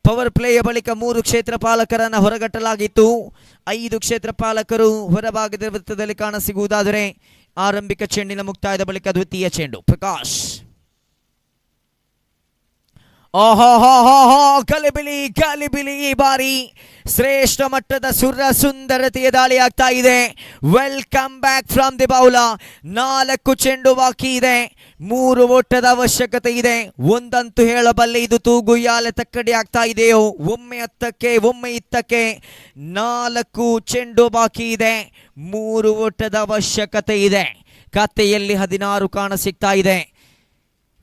Power ಪ್ಲೇಯ ಬಳಿಕ 3 ಕ್ಷೇತ್ರಪಾಲಕರನ್ನು ಹೊರಗಟ್ಟಲಾಗಿತ್ತು. 5 ಕ್ಷೇತ್ರಪಾಲಕರು ಹೊರಭಾಗದ ವೃತ್ತದಲ್ಲಿ ಕಾಣಸಿಗುವುದಾದರೆ ಆರಂಭಿಕ ಚೆಂಡಿನ ಮುಕ್ತಾಯದ ಬಳಿಕ ದ್ವಿತೀಯ ಚೆಂಡು. ಪ್ರಕಾಶ್ ಗಲಿಬಿಲಿ ಈ ಬಾರಿ ಶ್ರೇಷ್ಠ ಮಟ್ಟದ ಸುಂದರತೆಯ ದಾಳಿ ಆಗ್ತಾ ಇದೆ. Welcome back from the bowler. 4 ಚೆಂಡು ಬಾಕಿ ಇದೆ. 3 ಓಟದ ಅವಶ್ಯಕತೆ ಇದೆ. ಒಂದಂತೂ ಹೇಳಬಲ್ಲೆ, ಇದು ತೂಗುಯ್ಯಾಲೆ ತಕ್ಕಡಿ ಆಗ್ತಾ ಇದೆಯೋ. ಒಮ್ಮೆ ಹತ್ತಕ್ಕೆ ಒಮ್ಮೆ ಇತ್ತಕ್ಕೆ. 4 ಚೆಂಡು ಬಾಕಿ ಇದೆ. 3 ಓಟದ ಅವಶ್ಯಕತೆ ಇದೆ. ಖಾತೆಯಲ್ಲಿ 16 ಕಾಣಸಿಗ್ತಾ ಇದೆ.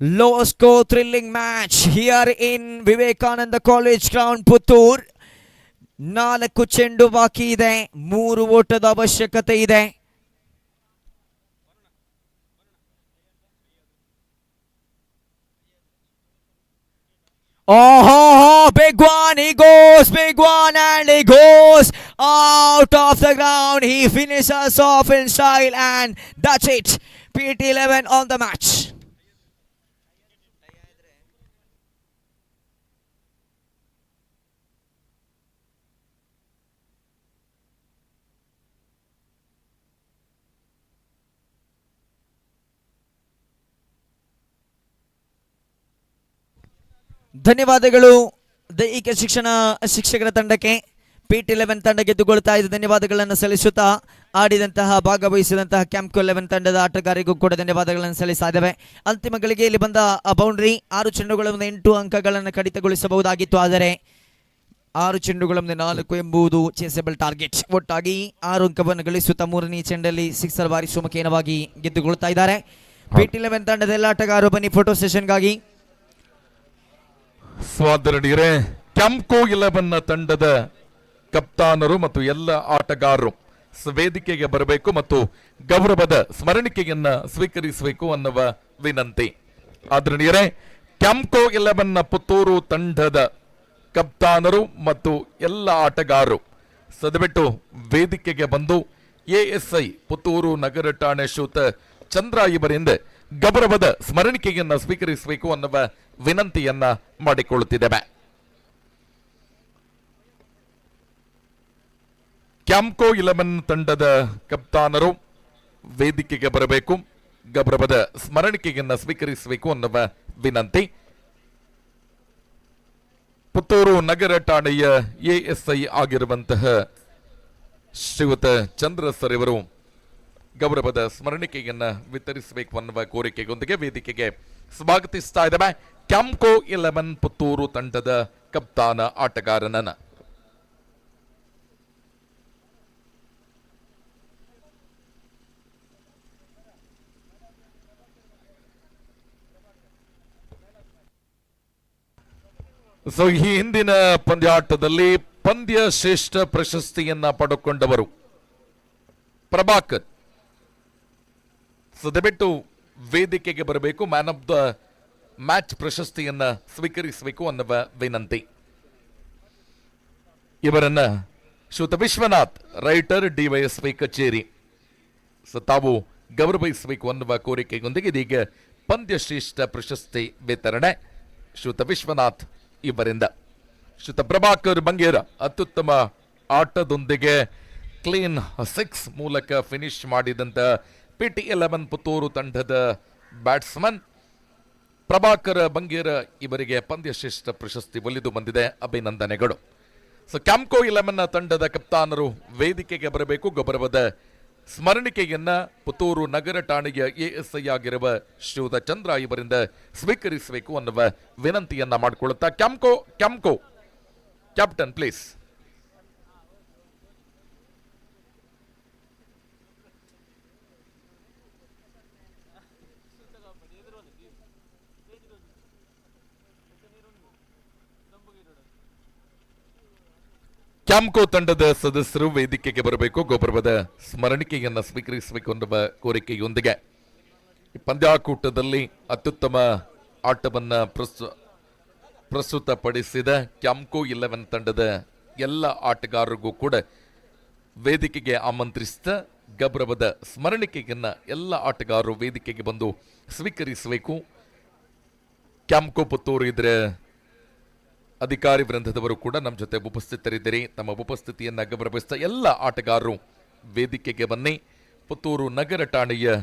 Low score thrilling match here in Vivekananda College Ground, Puttur. 4 ಚೆಂಡು ಬಾಕಿ ಇದೆ. 3 ಓಟದ ಅವಶ್ಯಕತೆ ಇದೆ. Big one, he goes, big one, and he goes out of the ground. He finishes off in style, and that's it. PT11 on the match. ಧನ್ಯವಾದಗಳು ದೈಹಿಕ ಶಿಕ್ಷಕರ ತಂಡಕ್ಕೆ. PT11 ತಂಡ ಗೆದ್ದುಕೊಳ್ತಾ ಇದೆ. ಧನ್ಯವಾದಗಳನ್ನು ಸಲ್ಲಿಸುತ್ತಾ ಆಡಿದಂತಹ ಭಾಗವಹಿಸಿದಂತಹ ಕ್ಯಾಂಪ್ 11 ತಂಡದ ಆಟಗಾರರಿಗೂ ಕೂಡ ಧನ್ಯವಾದಗಳನ್ನು ಸಲ್ಲಿಸ್ತಾ ಇದ್ದೇವೆ. ಅಂತಿಮ ಗಳಿಗೆಯಲ್ಲಿ ಬಂದ ಬೌಂಡ್ರಿ 6 ಚೆಂಡುಗಳ ಮುಂದೆ 8 ಅಂಕಗಳನ್ನು ಕಡಿತಗೊಳಿಸಬಹುದಾಗಿತ್ತು. ಆದರೆ 6 ಚೆಂಡುಗಳ ಮುಂದೆ 4 ಎಂಬುದು ಚೇಸಬಲ್ ಟಾರ್ಗೆಟ್. ಒಟ್ಟಾಗಿ 6 ಅಂಕವನ್ನು ಗಳಿಸುತ್ತಾ 3ನೇ ಚೆಂಡಲ್ಲಿ 6 ಬಾರಿಸುವ ಮುಖೇನವಾಗಿ ಗೆದ್ದುಕೊಳ್ತಾ ಇದ್ದಾರೆ. PT11 ತಂಡದ ಎಲ್ಲ ಆಟಗಾರರು ಬನ್ನಿ ಫೋಟೋ ಸೆಷನ್ಗಾಗಿ. ಸ್ವಾದರಣೀಯರೇ, ಕ್ಯಾಂಪ್ 11 ತಂಡದ ಕಪ್ತಾನರು ಮತ್ತು ಎಲ್ಲ ಆಟಗಾರರು ವೇದಿಕೆಗೆ ಬರಬೇಕು ಮತ್ತು ಗೌರವದ ಸ್ಮರಣಿಕೆಯನ್ನ ಸ್ವೀಕರಿಸಬೇಕು ಅನ್ನುವ ವಿನಂತಿ. ಆದರಣೀಯರೇ, ಕ್ಯಾಂಪ್ 11 ಪುತ್ತೂರು ತಂಡದ ಕಪ್ತಾನರು ಮತ್ತು ಎಲ್ಲ ಆಟಗಾರರು ಸದಬಿಟ್ಟು ವೇದಿಕೆಗೆ ಬಂದು ಎಎಸ್ಐ ಪುತ್ತೂರು ನಗರ ಠಾಣೆ ಶ್ರೀಯುತ ಚಂದ್ರ ಇವರಿಂದ ಗೌರವದ ಸ್ಮರಣಿಕೆಯನ್ನ ಸ್ವೀಕರಿಸಬೇಕು ಅನ್ನುವ ವಿನಂತಿಯನ್ನ ಮಾಡಿಕೊಳ್ಳುತ್ತಿದ್ದೇವೆ. ಕ್ಯಾಂಕೋ 11 ತಂಡದ ಕಪ್ತಾನರು ವೇದಿಕೆಗೆ ಬರಬೇಕು, ಗೌರವದ ಸ್ಮರಣಿಕೆಯನ್ನ ಸ್ವೀಕರಿಸಬೇಕು ಅನ್ನುವ ವಿನಂತಿ. ಪುತ್ತೂರು ನಗರ ಠಾಣೆಯ ಎಎಸ್ಐ ಆಗಿರುವಂತಹ ಶ್ರೀಯುತ ಚಂದ್ರ ಸರ್ ಇವರು ಗೌರವದ ಸ್ಮರಣಿಕೆಯನ್ನ ವಿತರಿಸಬೇಕು ಅನ್ನುವ ಕೋರಿಕೆಯೊಂದಿಗೆ ವೇದಿಕೆಗೆ ಸ್ವಾಗತಿಸ್ತಾ ಇದ್ದೇವೆ ಕ್ಯಾಂಕೋ 11 ಪುತ್ತೂರು ತಂಡದ ಕಪ್ತಾನ ಆಟಗಾರನನ್ನ. ಸೊ ಈ ಹಿಂದಿನ ಪಂದ್ಯಾಟದಲ್ಲಿ ಪಂದ್ಯ ಶ್ರೇಷ್ಠ ಪ್ರಶಸ್ತಿಯನ್ನ ಪಡೆದುಕೊಂಡವರು ಪ್ರಭಾಕರ್. ಸೊ ದಯವಿಟ್ಟು ವೇದಿಕೆಗೆ ಬರಬೇಕು, ಮ್ಯಾನ್ ಆಫ್ ದ ಮ್ಯಾಚ್ ಪ್ರಶಸ್ತಿಯನ್ನ ಸ್ವೀಕರಿಸಬೇಕು ಅನ್ನುವ ವಿನಂತಿ. ಇವರನ್ನ ಶ್ರೀಯುತ ವಿಶ್ವನಾಥ್ ರೈಟರ್ ಡಿವೈಎಸ್ಪಿ ಕಚೇರಿ ತಾವು ಗೌರವಿಸಬೇಕು ಅನ್ನುವ ಕೋರಿಕೆಯೊಂದಿಗೆ ಇದೀಗ ಪಂದ್ಯ ಶ್ರೇಷ್ಠ ಪ್ರಶಸ್ತಿ ವಿತರಣೆ ಶ್ರೀಯುತ ವಿಶ್ವನಾಥ್ ಇವರಿಂದ. ಶ್ರೀಯುತ ಪ್ರಭಾಕರ್ ಬಂಗೇರ ಅತ್ಯುತ್ತಮ ಆಟದೊಂದಿಗೆ ಕ್ಲೀನ್ 6 ಮೂಲಕ ಫಿನಿಶ್ ಮಾಡಿದಂತ ಪಿಟಿ 11 ಪುತ್ತೂರು ತಂಡದ ಬ್ಯಾಟ್ಸ್ಮನ್ ಪ್ರಭಾಕರ್ ಬಂಗೇರ ಇವರಿಗೆ ಪಂದ್ಯ ಶ್ರೇಷ್ಠ ಪ್ರಶಸ್ತಿ ಒಲಿದು ಬಂದಿದೆ, ಅಭಿನಂದನೆಗಳು. ಸೊ ಕ್ಯಾಂಕೋ 11 ತಂಡದ ಕಪ್ತಾನರು ವೇದಿಕೆಗೆ ಬರಬೇಕು, ಗೌರವದ ಸ್ಮರಣಿಕೆಯನ್ನ ಪುತ್ತೂರು ನಗರ ಠಾಣೆಯ ಎಎಸ್ಐ ಆಗಿರುವ ಶ್ರೀಯುತ ಚಂದ್ರ ಇವರಿಂದ ಸ್ವೀಕರಿಸಬೇಕು ಅನ್ನುವ ವಿನಂತಿಯನ್ನ ಮಾಡಿಕೊಳ್ಳುತ್ತಾ ಕ್ಯಾಂಕೋ ಕ್ಯಾಪ್ಟನ್ ಪ್ಲೀಸ್. ಕ್ಯಾಂಕೋ ತಂಡದ ಸದಸ್ಯರು ವೇದಿಕೆಗೆ ಬರಬೇಕು, ಗೌರವದ ಸ್ಮರಣಿಕೆಯನ್ನ ಸ್ವೀಕರಿಸಬೇಕು ಅನ್ನುವ ಕೋರಿಕೆಯೊಂದಿಗೆ ಪಂದ್ಯಾಕೂಟದಲ್ಲಿ ಅತ್ಯುತ್ತಮ ಆಟವನ್ನ ಪ್ರಸ್ತುತಪಡಿಸಿದ ಕ್ಯಾಂಕೋ 11 ತಂಡದ ಎಲ್ಲ ಆಟಗಾರರಿಗೂ ಕೂಡ ವೇದಿಕೆಗೆ ಆಮಂತ್ರಿಸಿದ ಗೌರವದ ಸ್ಮರಣಿಕೆಯನ್ನ ಎಲ್ಲ ಆಟಗಾರರು ವೇದಿಕೆಗೆ ಬಂದು ಸ್ವೀಕರಿಸಬೇಕು. ಕ್ಯಾಂಕೋ ಪುತ್ತೂರು ಇದರ ಅಧಿಕಾರಿ ವೃಂದದವರು ಕೂಡ ನಮ್ಮ ಜೊತೆ ಉಪಸ್ಥಿತರಿದ್ದೀರಿ. ತಮ್ಮ ಉಪಸ್ಥಿತಿಯನ್ನ ಗೌರವಿಸಿದ ಎಲ್ಲ ಆಟಗಾರರು ವೇದಿಕೆಗೆ ಬನ್ನಿ. ಪುತ್ತೂರು ನಗರ ಠಾಣೆಯ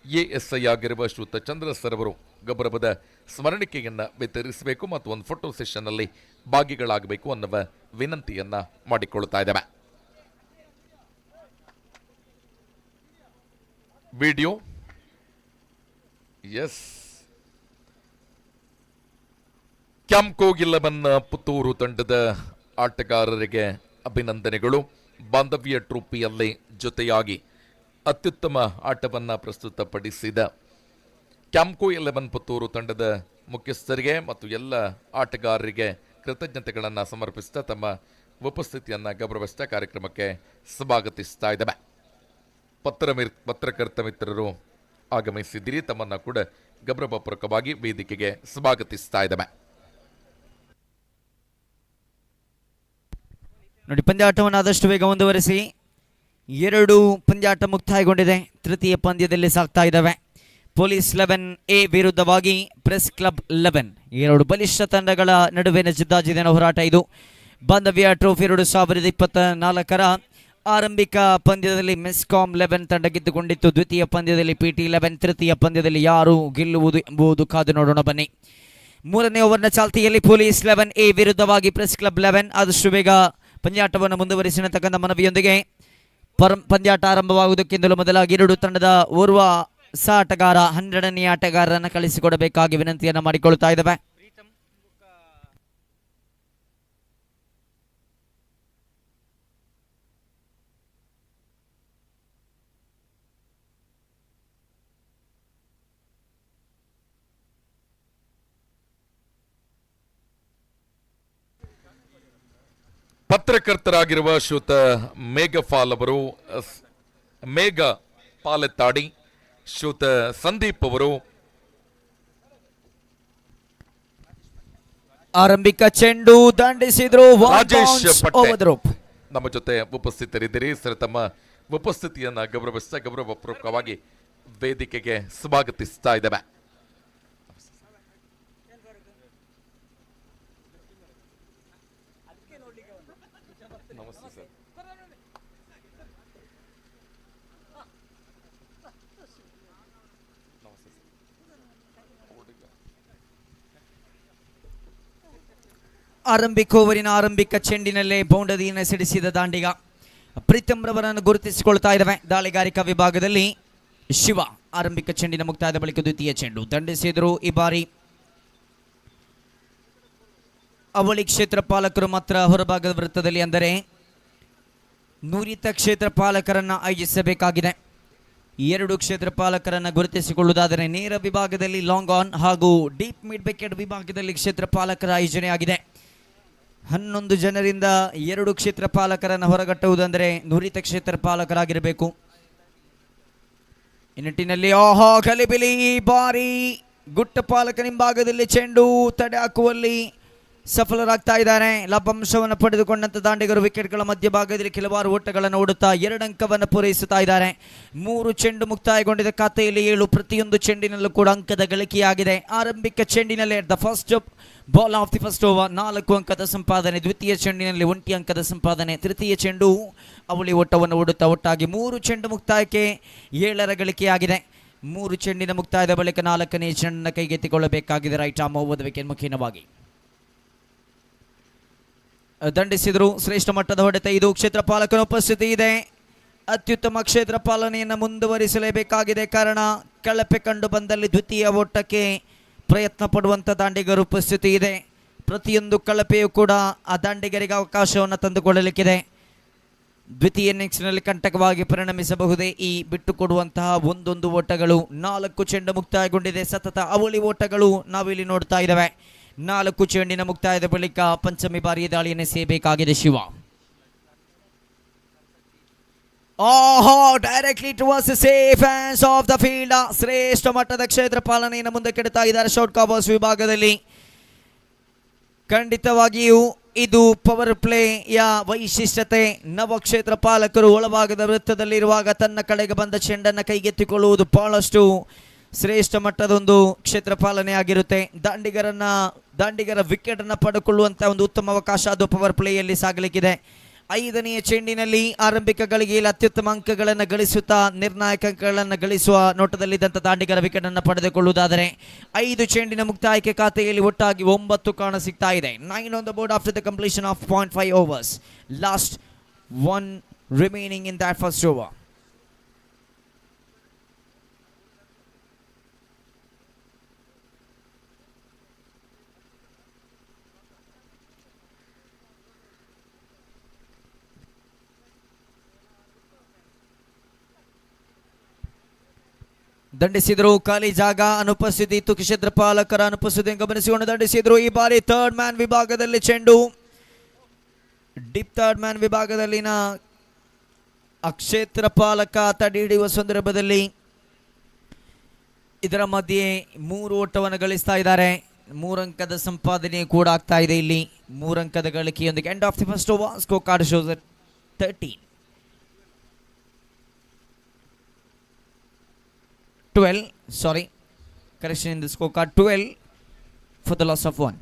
ಎಎಸ್ಐ ಆಗಿರುವ ಶ್ರೀಯುತ ಚಂದ್ರ ಸರ್ ಅವರು ಗೌರವದ ಸ್ಮರಣಿಕೆಯನ್ನ ವಿತರಿಸಬೇಕು ಮತ್ತು ಒಂದು ಫೋಟೋ ಸೆಷನ್ ಅಲ್ಲಿ ಭಾಗಿಗಳಾಗಬೇಕು ಅನ್ನುವ ವಿನಂತಿಯನ್ನ ಮಾಡಿಕೊಳ್ತಾ ಇದ್ದೇವೆ. Video S. ಕ್ಯಾಂಕೋ 11 ಪುತ್ತೂರು ತಂಡದ ಆಟಗಾರರಿಗೆ ಅಭಿನಂದನೆಗಳು. ಬಾಂಧವ್ಯ ಟ್ರೋಫಿಯಲ್ಲಿ ಜೊತೆಯಾಗಿ ಅತ್ಯುತ್ತಮ ಆಟವನ್ನ ಪ್ರಸ್ತುತಪಡಿಸಿದ ಕ್ಯಾಂಕೋ 11 ಪುತ್ತೂರು ತಂಡದ ಮುಖ್ಯಸ್ಥರಿಗೆ ಮತ್ತು ಎಲ್ಲ ಆಟಗಾರರಿಗೆ ಕೃತಜ್ಞತೆಗಳನ್ನು ಸಮರ್ಪಿಸ್ತಾ ತಮ್ಮ ಉಪಸ್ಥಿತಿಯನ್ನ ಗೌರವಿಸ್ತಾ ಕಾರ್ಯಕ್ರಮಕ್ಕೆ ಸ್ವಾಗತಿಸ್ತಾ ಇದ್ದೇವೆ. ಪತ್ರಕರ್ತ ಮಿತ್ರರು ಆಗಮಿಸಿದ್ದೀರಿ, ತಮ್ಮನ್ನ ಕೂಡ ಗೌರವಪೂರ್ವಕವಾಗಿ ವೇದಿಕೆಗೆ ಸ್ವಾಗತಿಸ್ತಾ ಇದ್ದೇವೆ. ನೋಡಿ, ಪಂದ್ಯಾಟವನ್ನು ಆದಷ್ಟು ಬೇಗ ಮುಂದುವರಿಸಿ. 2 ಪಂದ್ಯಾಟ ಮುಕ್ತಾಯಗೊಂಡಿದೆ. ತೃತೀಯ ಪಂದ್ಯದಲ್ಲಿ ಸಾಗ್ತಾ ಇದ್ದಾವೆ. ಪೊಲೀಸ್ 11A ವಿರುದ್ಧವಾಗಿ ಪ್ರೆಸ್ ಕ್ಲಬ್ 11. 2 ಬಲಿಷ್ಠ ತಂಡಗಳ ನಡುವಿನ ಜಿದ್ದಾಜಿದ್ದಿನ ಹೋರಾಟ ಇದು. ಬಾಂಧವ್ಯ ಟ್ರೋಫಿ 2024ರ ಆರಂಭಿಕ ಪಂದ್ಯದಲ್ಲಿ ಮೆಸ್ಕಾಂ 11 ತಂಡ ಗೆದ್ದುಕೊಂಡಿತ್ತು. ದ್ವಿತೀಯ ಪಂದ್ಯದಲ್ಲಿ ಪಿಟಿ 11, ತೃತೀಯ ಪಂದ್ಯದಲ್ಲಿ ಯಾರು ಗೆಲ್ಲುವುದು ಎಂಬುದು ಕಾದು ನೋಡೋಣ ಬನ್ನಿ. ಮೂರನೇ ಓವರ್ನ ಚಾಲ್ತಿಯಲ್ಲಿ ಪೊಲೀಸ್ 11A ವಿರುದ್ಧವಾಗಿ ಪ್ರೆಸ್ ಕ್ಲಬ್ 11. ಆದಷ್ಟು ಬೇಗ ಪಂದ್ಯಾಟವನ್ನು ಮುಂದುವರಿಸಿರತಕ್ಕಂಥ ಮನವಿಯೊಂದಿಗೆ ಪಂದ್ಯಾಟ ಆರಂಭವಾಗುವುದಕ್ಕಿಂತಲೂ ಮೊದಲಾಗಿ 2 ತಂಡದ ಓರ್ವ ಆಟಗಾರ 12ನೇ ಆಟಗಾರರನ್ನು ಕಳಿಸಿಕೊಡಬೇಕಾಗಿ ವಿನಂತಿಯನ್ನು ಮಾಡಿಕೊಳ್ತಾ ಇದ್ದೇವೆ. ಪತ್ರಕರ್ತರಾಗಿರುವ ಶ್ರೀಯುತ ಮೇಘಪಾಲ್ ಅವರು, ಮೇಘ ಪಾಲೆತ್ತಾಡಿ, ಶ್ರೀಯುತ ಸಂದೀಪ್ ಅವರು, ಆರಂಭಿಕ ಚೆಂಡು ದಂಡಿಸಿದ್ರು. Rajesh over the rope. ನಮ್ಮ ಜೊತೆ ಉಪಸ್ಥಿತರಿದ್ದೀರಿ ಸರ್. ತಮ್ಮ ಉಪಸ್ಥಿತಿಯನ್ನ ಗೌರವಪೂರ್ವಕವಾಗಿ ವೇದಿಕೆಗೆ ಸ್ವಾಗತಿಸ್ತಾ ಇದ್ದೇವೆ. ಆರಂಭಿಕ ಓವರಿನ ಆರಂಭಿಕ ಚೆಂಡಿನಲ್ಲೇ ಬೌಂಡರಿಯನ್ನು ಸಿಡಿಸಿದ ದಾಂಡಿಗ ಪ್ರೀತಮ್ ರವರನ್ನು ಗುರುತಿಸಿಕೊಳ್ತಾ ಇದ್ದಾವೆ. ದಾಳಿಗಾರಿಕಾ ವಿಭಾಗದಲ್ಲಿ ಶಿವ ಆರಂಭಿಕ ಚೆಂಡಿನ ಮುಕ್ತಾಯದ ಬಳಿಕ ದ್ವಿತೀಯ ಚೆಂಡು ದಂಡಿಸಿದರು. ಈ ಬಾರಿ ಅವಳಿ ಕ್ಷೇತ್ರ ಪಾಲಕರು ಮಾತ್ರ ಹೊರಭಾಗದ ವೃತ್ತದಲ್ಲಿ, ಅಂದರೆ ನುರಿತ ಕ್ಷೇತ್ರ ಪಾಲಕರನ್ನು ಆಯೋಜಿಸಬೇಕಾಗಿದೆ. 2 ಕ್ಷೇತ್ರ ಪಾಲಕರನ್ನು ಗುರುತಿಸಿಕೊಳ್ಳುವುದಾದರೆ ನೇರ ವಿಭಾಗದಲ್ಲಿ ಲಾಂಗ್ ಆನ್ ಹಾಗೂ ಡೀಪ್ ಮಿಡ್ ವಿಕೆಟ್ ವಿಭಾಗದಲ್ಲಿ ಕ್ಷೇತ್ರ ಪಾಲಕರ ಆಯೋಜನೆಯಾಗಿದೆ. 11 ಜನರಿಂದ 2 ಕ್ಷೇತ್ರ ಪಾಲಕರನ್ನು ಹೊರಗಟ್ಟುವುದಂದರೆ ನುರಿತ ಕ್ಷೇತ್ರ ಪಾಲಕರಾಗಿರಬೇಕು. ಈ ನಿಟ್ಟಿನಲ್ಲಿ ಗಲಿಬಿಲಿ ಬಾರಿ ಗುಟ್ಟ ಪಾಲಕ ಹಿಂಭಾಗದಲ್ಲಿ ಚೆಂಡು ತಡೆ ಹಾಕುವಲ್ಲಿ ಸಫಲರಾಗ್ತಾ ಇದ್ದಾರೆ. ಲಾಭಾಂಶವನ್ನು ಪಡೆದುಕೊಂಡಂತ ದಾಂಡಿಗರು ವಿಕೆಟ್ಗಳ ಮಧ್ಯಭಾಗದಲ್ಲಿ ಕೆಲವಾರು ಓಟಗಳನ್ನು ಓಡುತ್ತಾ 2 ಅಂಕವನ್ನು ಪೂರೈಸುತ್ತಾ ಇದ್ದಾರೆ. 3 ಚೆಂಡು ಮುಕ್ತಾಯಗೊಂಡಿದೆ. ಖಾತೆಯಲ್ಲಿ 7. ಪ್ರತಿಯೊಂದು ಚೆಂಡಿನಲ್ಲೂ ಕೂಡ ಅಂಕದ ಗಳಿಕೆಯಾಗಿದೆ. ಆರಂಭಿಕ ಚೆಂಡಿನಲ್ಲಿ the first ball of the first over 4 ಅಂಕದ ಸಂಪಾದನೆ. ದ್ವಿತೀಯ ಚೆಂಡಿನಲ್ಲಿ 1 ಅಂಕದ ಸಂಪಾದನೆ. ತೃತೀಯ ಚೆಂಡು ಅವಳಿ ಓಟವನ್ನು ಓಡುತ್ತಾ ಒಟ್ಟಾಗಿ 3 ಚೆಂಡು ಮುಕ್ತಾಯಕ್ಕೆ 7ರ ಗಳಿಕೆಯಾಗಿದೆ. 3 ಚೆಂಡಿನ ಮುಕ್ತಾಯದ ಬಳಿಕ 4ನೇ ಚೆಂಡನ್ನು ಕೈಗೆತ್ತಿಕೊಳ್ಳಬೇಕಾಗಿದೆ. Right arm over the wicket ಮುಖೇನವಾಗಿ ದಂಡಿಸಿದರು. ಶ್ರೇಷ್ಠ ಮಟ್ಟದ ಹೊಡೆತ. ಇದು ಕ್ಷೇತ್ರ ಪಾಲಕನ ಉಪಸ್ಥಿತಿ ಇದೆ. ಅತ್ಯುತ್ತಮ ಕ್ಷೇತ್ರ ಪಾಲನೆಯನ್ನು ಮುಂದುವರಿಸಲೇಬೇಕಾಗಿದೆ. ಕಾರಣ ಕಳಪೆ ಕಂಡು ಬಂದಲ್ಲಿ ದ್ವಿತೀಯ ಓಟಕ್ಕೆ ಪ್ರಯತ್ನ ಪಡುವಂಥ ದಾಂಡಿಗರ ಉಪಸ್ಥಿತಿ ಇದೆ. ಪ್ರತಿಯೊಂದು ಕಳಪೆಯೂ ಕೂಡ ಆ ದಾಂಡಿಗರಿಗೆ ಅವಕಾಶವನ್ನು ತಂದುಕೊಳ್ಳಲಿಕ್ಕಿದೆ. ದ್ವಿತೀಯ ಇನ್ನಿಂಗ್ಸ್ನಲ್ಲಿ ಕಂಟಕವಾಗಿ ಪರಿಣಮಿಸಬಹುದೇ ಈ ಬಿಟ್ಟುಕೊಡುವಂತಹ ಒಂದೊಂದು ಓಟಗಳು. 4 ಚೆಂಡು ಮುಕ್ತಾಯಗೊಂಡಿದೆ. ಸತತ ಅವಳಿ ಓಟಗಳು ನಾವಿಲ್ಲಿ ನೋಡ್ತಾ ಇದ್ದೇವೆ. 4 ಚೆಂಡಿನ ಮುಕ್ತಾಯದ ಬಳಿಕ ಪಂಚಮಿ ಬಾರಿಯ ದಾಳಿಯನ್ನು ಸೇಬೇಕಾಗಿದೆ Shiva. Directly towards the safe hands of the field. ಶ್ರೇಷ್ಠ ಮಟ್ಟದ ಕ್ಷೇತ್ರ ಪಾಲನೆಯನ್ನು ಮುಂದೆ ಕೆಡುತ್ತಾ ಇದ್ದಾರೆ ಶಾರ್ಟ್ ಕವರ್ಸ್ ವಿಭಾಗದಲ್ಲಿ. ಖಂಡಿತವಾಗಿಯೂ ಇದು ಪವರ್ ಪ್ಲೇಯ ವೈಶಿಷ್ಟ್ಯತೆ. ನವ ಕ್ಷೇತ್ರ ಪಾಲಕರು ಒಳಭಾಗದ ವೃತ್ತದಲ್ಲಿರುವಾಗ ತನ್ನ ಕಡೆಗೆ ಬಂದ ಚೆಂಡನ್ನು ಕೈಗೆತ್ತಿಕೊಳ್ಳುವುದು ಬಹಳಷ್ಟು ಶ್ರೇಷ್ಠ ಮಟ್ಟದೊಂದು ಕ್ಷೇತ್ರ ಪಾಲನೆ ಆಗಿರುತ್ತೆ. ದಾಂಡಿಗರ ವಿಕೆಟ್ ಅನ್ನು ಪಡೆದುಕೊಳ್ಳುವಂತ ಒಂದು ಉತ್ತಮ ಅವಕಾಶ ಅದು ಪವರ್ ಪ್ಲೇಯಲ್ಲಿ ಸಾಗಲಿಕ್ಕಿದೆ. 5ನೇ ಚೆಂಡಿನಲ್ಲಿ ಆರಂಭಿಕ ಗಳಿಗೆಯಲ್ಲಿ ಅತ್ಯುತ್ತಮ ಅಂಕಗಳನ್ನು ಗಳಿಸುತ್ತಾ ನಿರ್ಣಾಯಕ ಅಂಕಗಳನ್ನು ಗಳಿಸುವ ನೋಟದಲ್ಲಿದ್ದಂಥ ದಾಂಡಿಗರ ವಿಕೆಟ್ ಅನ್ನು ಪಡೆದುಕೊಳ್ಳುವುದಾದರೆ 5 ಚೆಂಡಿನ ಮುಕ್ತಾಯಕ್ಕೆ ಖಾತೆಯಲ್ಲಿ ಒಟ್ಟಾಗಿ 9 ಕಾಣ ಸಿಗ್ತಾ ಇದೆ. 9 on the board after the completion of 0.5 overs. Last 1 remaining in that first over. ದಂಡಿಸಿದ್ರು. ಖಾಲಿ ಜಾಗ ಅನುಪಸ್ಥಿತಿ ಇತ್ತು. ಕ್ಷೇತ್ರ ಪಾಲಕರ ಅನುಪಸ್ಥಿತಿಯನ್ನು ಗಮನಿಸಿಕೊಂಡು ದಂಡಿಸಿದ್ರು. ಈ ಬಾರಿ ಥರ್ಡ್ ಮ್ಯಾನ್ ವಿಭಾಗದಲ್ಲಿ ಚೆಂಡು ಡಿಪ್ ಥರ್ಡ್ ಮ್ಯಾನ್ ವಿಭಾಗದಲ್ಲಿನ ಅಕ್ಷೇತ್ರ ಪಾಲಕ ತಡೆ ಹಿಡಿಯುವ ಸಂದರ್ಭದಲ್ಲಿ ಇದರ ಮಧ್ಯೆ 3 ಓಟವನ್ನು ಗಳಿಸ್ತಾ ಇದ್ದಾರೆ. 3 ಅಂಕದ ಸಂಪಾದನೆ ಕೂಡ ಆಗ್ತಾ ಇದೆ. ಇಲ್ಲಿ 3 ಅಂಕದ ಗಳಿಕೆಯೊಂದಿಗೆ end of the first over. Score card shows 12, sorry, correction in the scorecard, 12 for the loss of 1.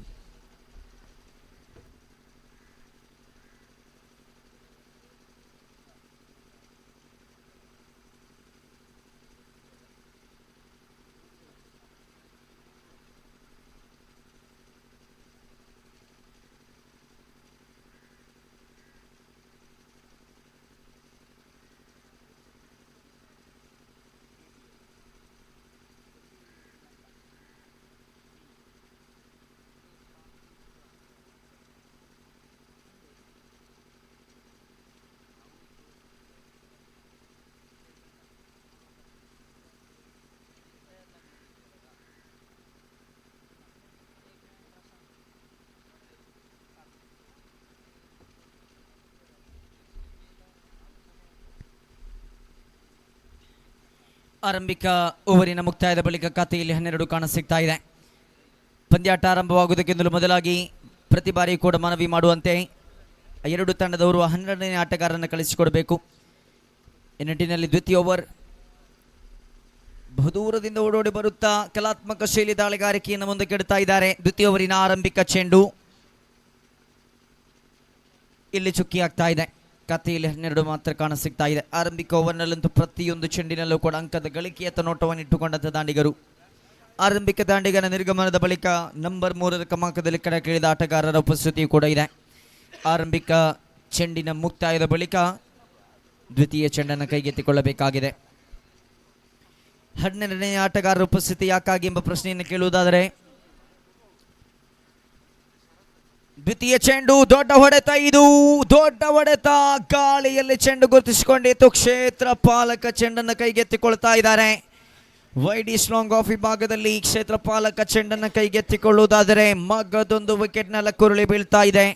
ಆರಂಭಿಕ ಓವರಿನ ಮುಕ್ತಾಯದ ಬಳಿಕ ಖಾತೆಯಲ್ಲಿ 12 ಕಾಣ ಸಿಗ್ತಾ ಇದೆ. ಪಂದ್ಯಾಟ ಆರಂಭವಾಗುವುದಕ್ಕಿಂತಲೂ ಮೊದಲಾಗಿ ಪ್ರತಿ ಬಾರಿ ಕೂಡ ಮನವಿ ಮಾಡುವಂತೆ ಎರಡು ತಂಡದವರು 12ನೇ ಆಟಗಾರರನ್ನು ಕಳಿಸಿಕೊಡಬೇಕು. ಈ ನಿಟ್ಟಿನಲ್ಲಿ ದ್ವಿತೀಯ ಓವರ್ ಬಹುದೂರದಿಂದ ಓಡೋಡಿ ಬರುತ್ತಾ ಕಲಾತ್ಮಕ ಶೈಲಿ ದಾಳಿಗಾರಿಕೆಯನ್ನು ಮುಂದಕ್ಕೆ ಇಡ್ತಾ ಇದ್ದಾರೆ. ದ್ವಿತೀಯ ಓವರಿನ ಆರಂಭಿಕ ಚೆಂಡು ಇಲ್ಲಿ ಚುಕ್ಕಿ ಆಗ್ತಾ ಇದೆ. ಕಥೆಯಲ್ಲಿ 12 ಮಾತ್ರ ಕಾಣಸಿಗ್ತಾ ಇದೆ. ಆರಂಭಿಕ ಓವರ್ನಲ್ಲಂತೂ ಪ್ರತಿಯೊಂದು ಚೆಂಡಿನಲ್ಲೂ ಕೂಡ ಅಂಕದ ಗಳಿಕೆಯತ್ತ ನೋಟವನ್ನು ಇಟ್ಟುಕೊಂಡಂಥ ದಾಂಡಿಗರು. ಆರಂಭಿಕ ದಾಂಡಿಗನ ನಿರ್ಗಮನದ ಬಳಿಕ ನಂಬರ್ 3ರ ಕ್ರಮಾಂಕದಲ್ಲಿ ಕಣಕ್ಕಿಳಿದ ಆಟಗಾರರ ಉಪಸ್ಥಿತಿಯೂ ಕೂಡ ಇದೆ. ಆರಂಭಿಕ ಚೆಂಡಿನ ಮುಕ್ತಾಯದ ಬಳಿಕ ದ್ವಿತೀಯ ಚೆಂಡನ್ನು ಕೈಗೆತ್ತಿಕೊಳ್ಳಬೇಕಾಗಿದೆ. 12ನೇ ಆಟಗಾರರ ಉಪಸ್ಥಿತಿ ಯಾಕಾಗಿ ಎಂಬ ಪ್ರಶ್ನೆಯನ್ನು ಕೇಳುವುದಾದರೆ, ದ್ವಿತೀಯ ಚೆಂಡು ದೊಡ್ಡ ಹೊಡೆತ, ಇದು ದೊಡ್ಡ ಹೊಡೆತ, ಗಾಳಿಯಲ್ಲಿ ಚೆಂಡು ಗುರುತಿಸಿಕೊಂಡಿತ್ತು. ಕ್ಷೇತ್ರ ಪಾಲಕ ಚೆಂಡನ್ನು ಕೈಗೆತ್ತಿಕೊಳ್ತಾ ಇದ್ದಾರೆ. ವೈಡಿ ಸ್ಲಾಂಗ್ ಆಫ್ ವಿಭಾಗದಲ್ಲಿ ಕ್ಷೇತ್ರ ಪಾಲಕ ಚೆಂಡನ್ನು ಕೈಗೆತ್ತಿಕೊಳ್ಳುವುದಾದರೆ ಮಗದೊಂದು ವಿಕೆಟ್ ನೆಲಕ್ಕುರುಳಿ ಬೀಳ್ತಾ ಇದೆ.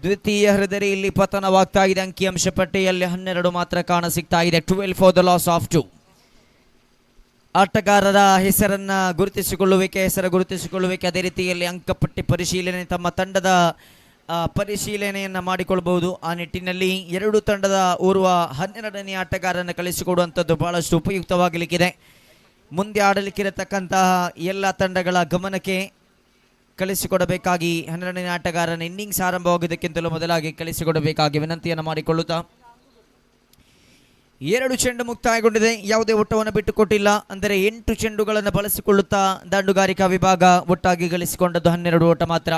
ದ್ವಿತೀಯ ಹೃದಯಲ್ಲಿ ಪತನವಾಗ್ತಾ ಇದೆ. ಅಂಕಿಅಂಶ ಪಟ್ಟಿಯಲ್ಲಿ 12 ಮಾತ್ರ ಕಾಣಸಿಗ್ತಾ ಇದೆ. 12 ಫಾರ್ ದ ಲಾಸ್ ಆಫ್ 2. ಆಟಗಾರರ ಹೆಸರು ಗುರುತಿಸಿಕೊಳ್ಳುವಿಕೆ ಅದೇ ರೀತಿಯಲ್ಲಿ ಅಂಕಪಟ್ಟಿ ಪರಿಶೀಲನೆ, ತಮ್ಮ ತಂಡದ ಪರಿಶೀಲನೆಯನ್ನು ಮಾಡಿಕೊಳ್ಳಬಹುದು. ಆ ನಿಟ್ಟಿನಲ್ಲಿ ಎರಡು ತಂಡದ ಓರ್ವ 12ನೇ ಆಟಗಾರರನ್ನು ಕಳಿಸಿಕೊಡುವಂಥದ್ದು ಬಹಳಷ್ಟು ಉಪಯುಕ್ತವಾಗಲಿಕ್ಕಿದೆ. ಮುಂದೆ ಆಡಲಿಕ್ಕಿರತಕ್ಕಂತಹ ಎಲ್ಲ ತಂಡಗಳ ಗಮನಕ್ಕೆ ಕಳಿಸಿಕೊಡಬೇಕಾಗಿ 12ನೇ ಆಟಗಾರನ ಇನ್ನಿಂಗ್ಸ್ ಆರಂಭವಾಗುವುದಕ್ಕಿಂತಲೂ ಮೊದಲಾಗಿ ಕಳಿಸಿಕೊಡಬೇಕಾಗಿ ವಿನಂತಿಯನ್ನು ಮಾಡಿಕೊಳ್ಳುತ್ತಾ 2 ಚೆಂಡು ಮುಕ್ತಾಯಗೊಂಡಿದೆ. ಯಾವುದೇ ಓಟವನ್ನು ಬಿಟ್ಟುಕೊಟ್ಟಿಲ್ಲ. ಅಂದರೆ 8 ಚೆಂಡುಗಳನ್ನು ಬಳಸಿಕೊಳ್ಳುತ್ತಾ ದಾಂಡುಗಾರಿಕಾ ವಿಭಾಗ ಒಟ್ಟಾಗಿ ಗಳಿಸಿಕೊಂಡದ್ದು 12 ಓಟ ಮಾತ್ರ.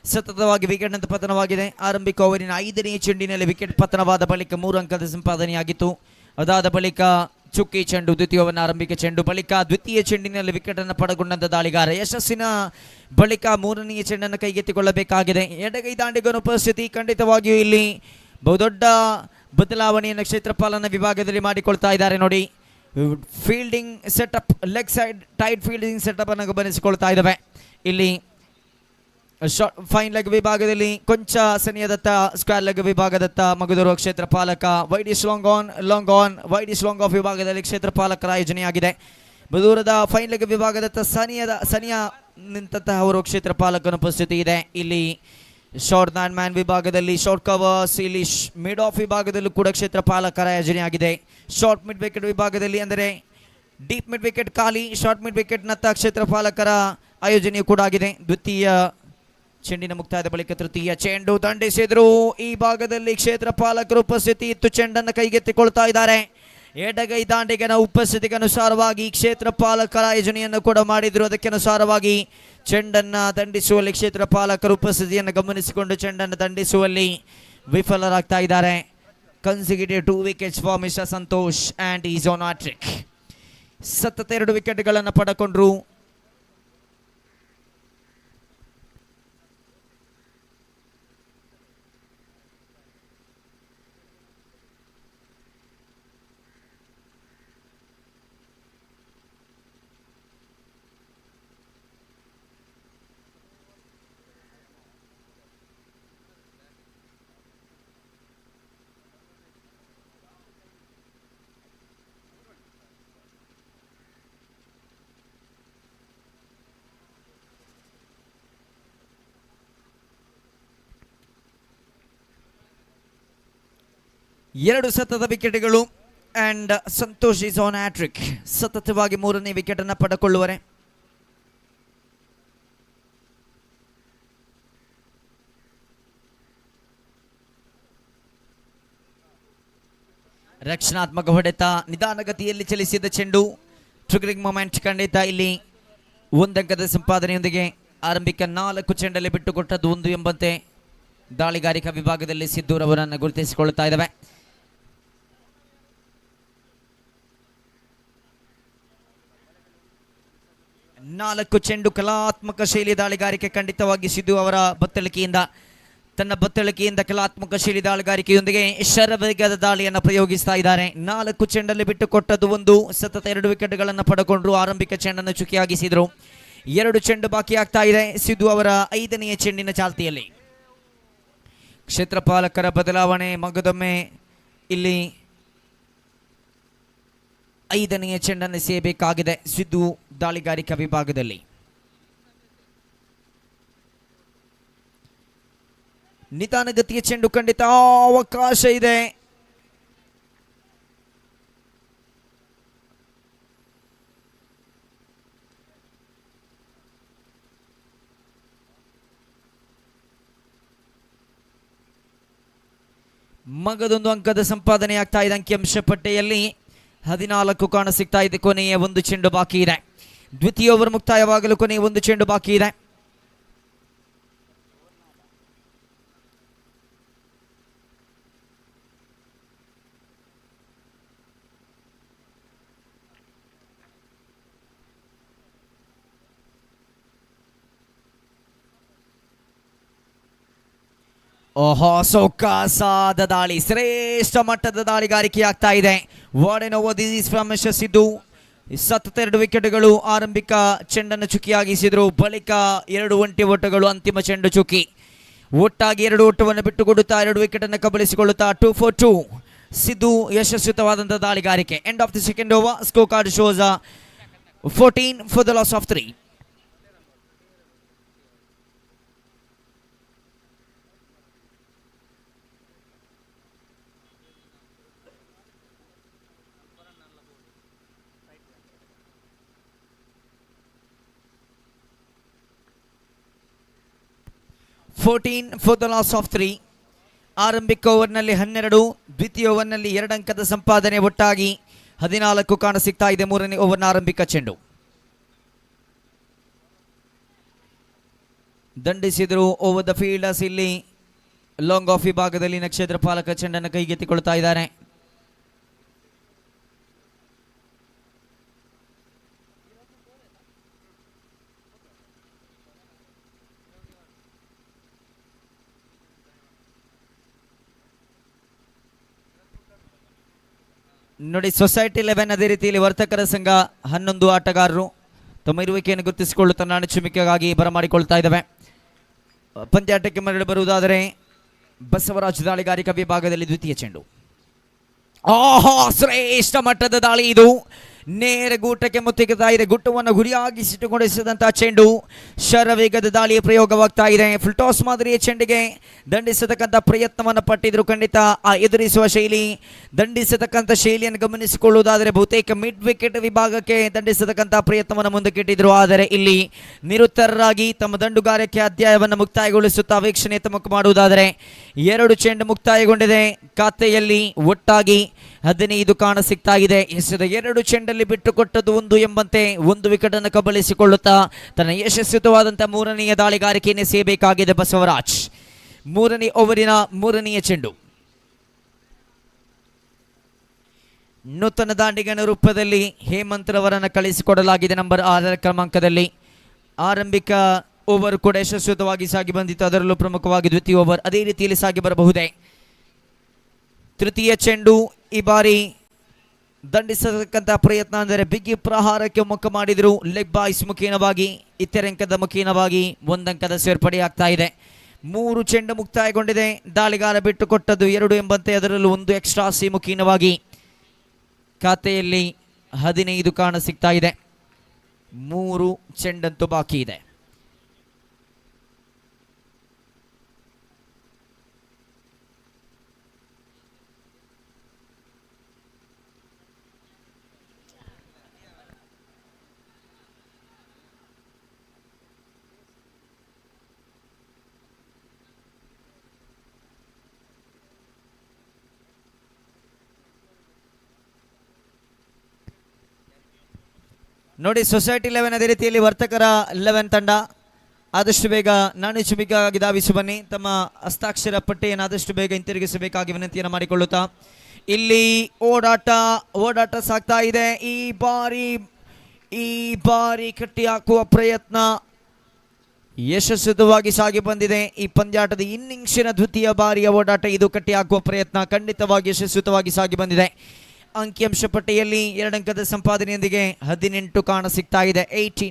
ಸತತವಾಗಿ ವಿಕೆಟ್ನಂತ ಪತನವಾಗಿದೆ. ಆರಂಭಿಕ ಓವರಿನ 5ನೇ ಚೆಂಡಿನಲ್ಲಿ ವಿಕೆಟ್ ಪತನವಾದ ಬಳಿಕ 3 ಅಂಕದ ಸಂಪಾದನೆಯಾಗಿತ್ತು. ಅದಾದ ಬಳಿಕ ಚುಕ್ಕಿ ಚೆಂಡು, ದ್ವಿತೀಯ ಓವರ್ನ ಆರಂಭಿಕ ಚೆಂಡು ಬಳಿಕ ದ್ವಿತೀಯ ಚೆಂಡಿನಲ್ಲಿ ವಿಕೆಟನ್ನು ಪಡೆಗೊಂಡಂಥ ದಾಳಿಗಾರ ಯಶಸ್ಸಿನ ಬಳಿಕ 3ನೇ ಚೆಂಡನ್ನು ಕೈಗೆತ್ತಿಕೊಳ್ಳಬೇಕಾಗಿದೆ. ಎಡಗೈ ದಾಂಡಿಗನ ಉಪಸ್ಥಿತಿ ಖಂಡಿತವಾಗಿಯೂ ಇಲ್ಲಿ ಬಹುದೊಡ್ಡ ಬದಲಾವಣೆಯನ್ನು ಕ್ಷೇತ್ರ ಪಾಲನಾ ವಿಭಾಗದಲ್ಲಿ ಮಾಡಿಕೊಳ್ತಾ ಇದ್ದಾರೆ. ನೋಡಿ, fielding setup, leg side tight fielding setup ಅನ್ನು ಗಮನಿಸಿಕೊಳ್ತಾ ಇದ್ದಾವೆ. ಇಲ್ಲಿ ಫೈನ್ ಲೆಗ್ ವಿಭಾಗದಲ್ಲಿ ಕೊಂಚ ಸನಿಯದತ್ತ, ಸ್ಕ್ವೇರ್ ಲೆಗ್ ವಿಭಾಗದತ್ತ ಮಗದೂರು ಕ್ಷೇತ್ರ ಪಾಲಕ. ವೈಡಿಸ್ ಲಾಂಗ್ ಆನ್ ವೈಡಿಸ್ ಲಾಂಗ್ ಆಫ್ ವಿಭಾಗದಲ್ಲಿ ಕ್ಷೇತ್ರ ಪಾಲಕರ ಆಯೋಜನೆಯಾಗಿದೆ. ಬದೂರದ ಫೈನ್ ಲೆಗ್ ವಿಭಾಗದತ್ತ ಸನಿಯ ನಿಂತಹ ಅವರು ಕ್ಷೇತ್ರ ಪಾಲಕನ ಉಪಸ್ಥಿತಿ ಇದೆ. ಇಲ್ಲಿ ಶಾರ್ಟ್ ಮ್ಯಾನ್ ವಿಭಾಗದಲ್ಲಿ ಶಾರ್ಟ್ ಕವರ್ಸ್, ಇಲ್ಲಿ ಮಿಡ್ ಆಫ್ ವಿಭಾಗದಲ್ಲೂ ಕೂಡ ಕ್ಷೇತ್ರ ಪಾಲಕರ ಆಯೋಜನೆಯಾಗಿದೆ. ಶಾರ್ಟ್ ಮಿಡ್ ವಿಕೆಟ್ ವಿಭಾಗದಲ್ಲಿ ಅಂದರೆ ಡೀಪ್ ಮಿಡ್ ವಿಕೆಟ್ ಖಾಲಿ, ಶಾರ್ಟ್ ಮಿಡ್ ವಿಕೆಟ್ನತ್ತ ಕ್ಷೇತ್ರ ಪಾಲಕರ ಆಯೋಜನೆಯೂ ಕೂಡ ಆಗಿದೆ. ದ್ವಿತೀಯ ಚೆಂಡಿನ ಮುಕ್ತಾಯದ ಬಳಿಕ ತೃತೀಯ ಚೆಂಡು ದಂಡಿಸಿದ್ರು. ಈ ಭಾಗದಲ್ಲಿ ಕ್ಷೇತ್ರ ಪಾಲಕರ ಉಪಸ್ಥಿತಿ ಇತ್ತು. ಚೆಂಡನ್ನು ಕೈಗೆತ್ತಿಕೊಳ್ತಾ ಇದ್ದಾರೆ. ಎಡಗೈ ದಾಂಡಿಗನ ಉಪಸ್ಥಿತಿಗೆ ಅನುಸಾರವಾಗಿ ಕ್ಷೇತ್ರ ಪಾಲಕರ ಆಯೋಜನೆಯನ್ನು ಕೂಡ ಮಾಡಿದ್ರು. ಅದಕ್ಕೆ ಅನುಸಾರವಾಗಿ ಚೆಂಡನ್ನು ದಂಡಿಸುವಲ್ಲಿ ಕ್ಷೇತ್ರ ಪಾಲಕರ ಉಪಸ್ಥಿತಿಯನ್ನು ಗಮನಿಸಿಕೊಂಡು ಚೆಂಡನ್ನು ದಂಡಿಸುವಲ್ಲಿ ವಿಫಲರಾಗ್ತಾ ಇದ್ದಾರೆ. Consecutive 2 wickets for mister Santosh and is on hattrick. ಸತತ 2 ವಿಕೆಟ್ಗಳನ್ನು ಪಡೆಕೊಂಡ್ರು. ಎರಡು ಸತತ ವಿಕೆಟ್ಗಳು and Santosh is on hattrick. ಸತತವಾಗಿ 3ನೇ ವಿಕೆಟನ್ನು ಪಡೆದುಕೊಳ್ಳುವರೆ. ರಕ್ಷಣಾತ್ಮಕ ಹೊಡೆತ, ನಿಧಾನಗತಿಯಲ್ಲಿ ಚಲಿಸಿದ ಚೆಂಡು, ಟ್ರಿಗರಿಂಗ್ ಮೊಮೆಂಟ್ ಖಂಡಿತ ಇಲ್ಲಿ 1 ಅಂಕದ ಸಂಪಾದನೆಯೊಂದಿಗೆ ಆರಂಭಿಕ 4 ಚೆಂಡಲ್ಲಿ ಬಿಟ್ಟುಕೊಟ್ಟದ್ದು 1 ಎಂಬಂತೆ ದಾಳಿಗಾರಿಕಾ ವಿಭಾಗದಲ್ಲಿ ಸಿದ್ದೂರವರನ್ನು ಗುರುತಿಸಿಕೊಳ್ಳುತ್ತಾ ಇದ್ದಾವೆ. 4 ಚೆಂಡು ಕಲಾತ್ಮಕ ಶೈಲಿ ದಾಳಿಗಾರಿಕೆ. ಖಂಡಿತವಾಗಿ ಸಿದ್ದು ಅವರ ತನ್ನ ಬತ್ತಳಿಕೆಯಿಂದ ಕಲಾತ್ಮಕ ಶೈಲಿ ದಾಳಿಗಾರಿಕೆಯೊಂದಿಗೆ ಶರವೇಗದ ದಾಳಿಯನ್ನು ಪ್ರಯೋಗಿಸ್ತಾ ಇದ್ದಾರೆ. 4 ಚೆಂಡಲ್ಲಿ ಬಿಟ್ಟುಕೊಟ್ಟದ್ದು 1, ಸತತ 2 ವಿಕೆಟ್ಗಳನ್ನು ಪಡೆಕೊಂಡ್ರು. ಆರಂಭಿಕ ಚೆಂಡನ್ನು ಚುಕ್ಕಿಯಾಗಿಸಿದ್ರು. 2 ಚೆಂಡು ಬಾಕಿ ಆಗ್ತಾ ಇದೆ ಸಿದ್ದು ಅವರ 5ನೇ ಚೆಂಡಿನ ಚಾಲ್ತಿಯಲ್ಲಿ. ಕ್ಷೇತ್ರ ಪಾಲಕರ ಬದಲಾವಣೆ ಮಗದೊಮ್ಮೆ ಇಲ್ಲಿ 5ನೇ ಚೆಂಡನ್ನು ಸೇಯಬೇಕಾಗಿದೆ ಸಿದ್ದು ದಾಳಿಗಾರಿಕಾ ವಿಭಾಗದಲ್ಲಿ. ನಿಧಾನಗತಿಯ ಚೆಂಡು, ಖಂಡಿತ ಅವಕಾಶ ಇದೆ. ಮಗದೊಂದು ಅಂಕದ ಸಂಪಾದನೆ ಆಗ್ತಾ ಇದೆ. ಅಂಕಿಅಂಶ ಪಟ್ಟಿಯಲ್ಲಿ 14 ಕಾಣಸಿಗ್ತಾ ಇದೆ. ಕೊನೆಯ ಒಂದು ಚೆಂಡು ಬಾಕಿ ಇದೆ. ದ್ವಿತೀಯ ಓವರ್ ಮುಕ್ತಾಯವಾಗಲು ಕೊನೆಯ ಒಂದು ಚೆಂಡು ಬಾಕಿ ಇದೆ. ಓಹೋ, ಸೌಕಾಸಾದ ದಾಳಿ, ಶ್ರೇಷ್ಠ ಮಟ್ಟದ ದಾಳಿಗಾರಿಕೆ ಆಗ್ತಾ ಇದೆ. What N over this is from mister Siddu. 72 ವಿಕೆಟ್ಗಳು ಆರಂಭಿಕ ಚೆಂಡನ್ನು ಚುಕ್ಕಿಯಾಗಿಸಿದ್ರು. ಬಳಿಕ 2 ಒಂಟಿ ಓಟಗಳು ಅಂತಿಮ ಚೆಂಡು ಚುಕ್ಕಿ. ಒಟ್ಟಾಗಿ 2 ಓಟವನ್ನು ಬಿಟ್ಟುಕೊಡುತ್ತಾ 2 ವಿಕೆಟ್ ಅನ್ನು ಕಬಳಿಸಿಕೊಳ್ಳುತ್ತಾ 2 for 2 ಸಿದ್ದು ಯಶಸ್ವಿತವಾದಂತಹ ದಾಳಿಗಾರಿಕೆ. End of the second over. Score card shows 14 for the loss of 3. for the loss of 3. ಆರಂಭಿಕ ಓವರ್ನಲ್ಲಿ 12, ದ್ವಿತೀಯ ಓವರ್ನಲ್ಲಿ 2 ಅಂಕದ ಸಂಪಾದನೆ, ಒಟ್ಟಾಗಿ 14 ಕಾಣಸಿಗ್ತಾ ಇದೆ. ಮೂರನೇ ಓವರ್ನ ಆರಂಭಿಕ ಚೆಂಡು ದಂಡಿಸಿದರು. ಓವರ್ ದ ಫೀಲ್ಡರ್ಸ್ ಇಲ್ಲಿ ಲಾಂಗ್ ಆಫ್ ವಿಭಾಗದಲ್ಲಿ ನಕ್ಷತ್ರ ಪಾಲಕ ಚೆಂಡನ್ನು ಕೈಗೆತ್ತಿಕೊಳ್ತಾ ಇದ್ದಾರೆ. ನೋಡಿ, ಸೊಸೈಟಿ 11 ಅದೇ ರೀತಿಯಲ್ಲಿ ವರ್ತಕರ ಸಂಘ 11 ಆಟಗಾರರು ತಮ್ಮ ಇರುವಿಕೆಯನ್ನು ಗುರುತಿಸಿಕೊಳ್ಳುತ್ತಾ ನಾಣಚುಮಿಕೆಗಾಗಿ ಬರಮಾಡಿಕೊಳ್ತಾ ಇದ್ದಾವೆ. ಪಂದ್ಯಾಟಕ್ಕೆ ಮರಳಿ ಬರುವುದಾದರೆ ಬಸವರಾಜ್ ದಾಳಿಗಾರಿಕಾ ವಿಭಾಗದಲ್ಲಿ ದ್ವಿತೀಯ ಚೆಂಡು. ಆಹಾ, ಶ್ರೇಷ್ಠ ಮಟ್ಟದ ದಾಳಿ ಇದು. ನೇರ ಗೂಟಕ್ಕೆ ಮುತ್ತಿಗೆತಾ ಇದೆ. ಗುಟ್ಟವನ್ನು ಗುರಿಯಾಗಿಸಿಟ್ಟುಕೊಂಡಿಸಿದಂತಹ ಚೆಂಡು. ಶರವೇಗದ ದಾಳಿಯ ಪ್ರಯೋಗವಾಗ್ತಾ ಇದೆ. ಫುಲ್ ಟಾಸ್ ಮಾದರಿಯ ಚೆಂಡಿಗೆ ದಂಡಿಸತಕ್ಕಂಥ ಪ್ರಯತ್ನವನ್ನು ಪಟ್ಟಿದ್ರು. ಖಂಡಿತ ಆ ಎದುರಿಸುವ ಶೈಲಿ, ದಂಡಿಸತಕ್ಕಂಥ ಶೈಲಿಯನ್ನು ಗಮನಿಸಿಕೊಳ್ಳುವುದಾದರೆ ಬಹುತೇಕ ಮಿಡ್ ವಿಕೆಟ್ ವಿಭಾಗಕ್ಕೆ ದಂಡಿಸತಕ್ಕಂಥ ಪ್ರಯತ್ನವನ್ನು ಮುಂದಕ್ಕಿಟ್ಟಿದ್ರು. ಆದರೆ ಇಲ್ಲಿ ನಿರುತ್ತರರಾಗಿ ತಮ್ಮ ದಂಡುಗಾರಿಕೆ ಅಧ್ಯಾಯವನ್ನು ಮುಕ್ತಾಯಗೊಳಿಸುತ್ತಾ ವೀಕ್ಷಣೆ ತಮಕು ಮಾಡುವುದಾದರೆ 2 ಚೆಂಡು ಮುಕ್ತಾಯಗೊಂಡಿದೆ. ಖಾತೆಯಲ್ಲಿ ಒಟ್ಟಾಗಿ 15 ಕಾಣಸಿಗ್ತಾ ಇದೆ. ಎಸೆದ 2 ಚೆಂಡಲ್ಲಿ ಬಿಟ್ಟುಕೊಟ್ಟದ್ದು 1 ಎಂಬಂತೆ 1 ವಿಕೆಟ್ ಅನ್ನು ಕಬಳಿಸಿಕೊಳ್ಳುತ್ತಾ ತನ್ನ ಯಶಸ್ವಿತವಾದಂತಹ 3ನೆಯ ದಾಳಿಗಾರಿಕೆಯನ್ನು ಸೇಬೇಕಾಗಿದೆ ಬಸವರಾಜ್. 3ನೇ ಓವರಿನ 3ನೆಯ ಚೆಂಡು ನೂತನ ದಾಂಡಿಗನ ರೂಪದಲ್ಲಿ ಹೇಮಂತ್ರವರನ್ನು ಕಳಿಸಿಕೊಡಲಾಗಿದೆ. ನಂಬರ್ 6 ಕ್ರಮಾಂಕದಲ್ಲಿ ಆರಂಭಿಕ ಓವರ್ ಕೂಡ ಯಶಸ್ವಿತವಾಗಿ ಸಾಗಿ ಬಂದಿತ್ತು. ಅದರಲ್ಲೂ ಪ್ರಮುಖವಾಗಿ ದ್ವಿತೀಯ ಓವರ್ ಅದೇ ರೀತಿಯಲ್ಲಿ ಸಾಗಿ ಬರಬಹುದೇ. ತೃತೀಯ ಚೆಂಡು ಈ ಬಾರಿ ದಂಡಿಸತಕ್ಕಂಥ ಪ್ರಯತ್ನ ಅಂದರೆ ಬಿಗಿ ಪ್ರಹಾರಕ್ಕೆ ಮುಖ ಮಾಡಿದರು. ಲೆಗ್ ಬಾಯ್ಸ್ ಮುಖೇನವಾಗಿ, ಇತರೆ ಅಂಕದ ಮುಖೇನವಾಗಿ 1 ಅಂಕದ ಸೇರ್ಪಡೆ ಆಗ್ತಾ ಇದೆ. 3 ಚೆಂಡು ಮುಕ್ತಾಯಗೊಂಡಿದೆ. ದಾಳಿಗಾರ ಬಿಟ್ಟುಕೊಟ್ಟದ್ದು 2 ಎಂಬಂತೆ, ಅದರಲ್ಲೂ 1 ಎಕ್ಸ್ಟ್ರಾ ಸಿ ಮುಖೇನವಾಗಿ ಖಾತೆಯಲ್ಲಿ 15 ಕಾಣಸಿಗ್ತಾ ಇದೆ. 3 ಚೆಂಡಂತೂ ಬಾಕಿ ಇದೆ. ನೋಡಿ, ಸೊಸೈಟಿ 11 ಅದೇ ರೀತಿಯಲ್ಲಿ ವರ್ತಕರ 11 ತಂಡ ಆದಷ್ಟು ಬೇಗ ನಾಣಿಸುವಿಗಾಗಿ ಧಾವಿಸಿ ಬನ್ನಿ. ತಮ್ಮ ಹಸ್ತಾಕ್ಷರ ಪಟ್ಟಿಯನ್ನು ಆದಷ್ಟು ಬೇಗ ಹಿಂತಿರುಗಿಸಬೇಕಾಗಿ ವಿನಂತಿಯನ್ನು ಮಾಡಿಕೊಳ್ಳುತ್ತಾ ಇಲ್ಲಿ ಓಡಾಟ ಸಾಗ್ತಾ ಇದೆ. ಈ ಬಾರಿ ಕಟ್ಟಿ ಹಾಕುವ ಪ್ರಯತ್ನ ಯಶಸ್ವಿತವಾಗಿ ಸಾಗಿ ಬಂದಿದೆ. ಈ ಪಂದ್ಯಾಟದ ಇನ್ನಿಂಗ್ಸಿನ ದ್ವಿತೀಯ ಬಾರಿಯ ಓಡಾಟ ಇದು. ಕಟ್ಟಿ ಹಾಕುವ ಪ್ರಯತ್ನ ಖಂಡಿತವಾಗಿ ಯಶಸ್ವಿತವಾಗಿ ಸಾಗಿ ಬಂದಿದೆ. ಅಂಕಿಅಂಶ ಪಟ್ಟಿಯಲ್ಲಿ 2 ಅಂಕದ ಸಂಪಾದನೆಯೊಂದಿಗೆ 18 ಕಾಣಸಿಗ್ತಾ ಇದೆ. 18.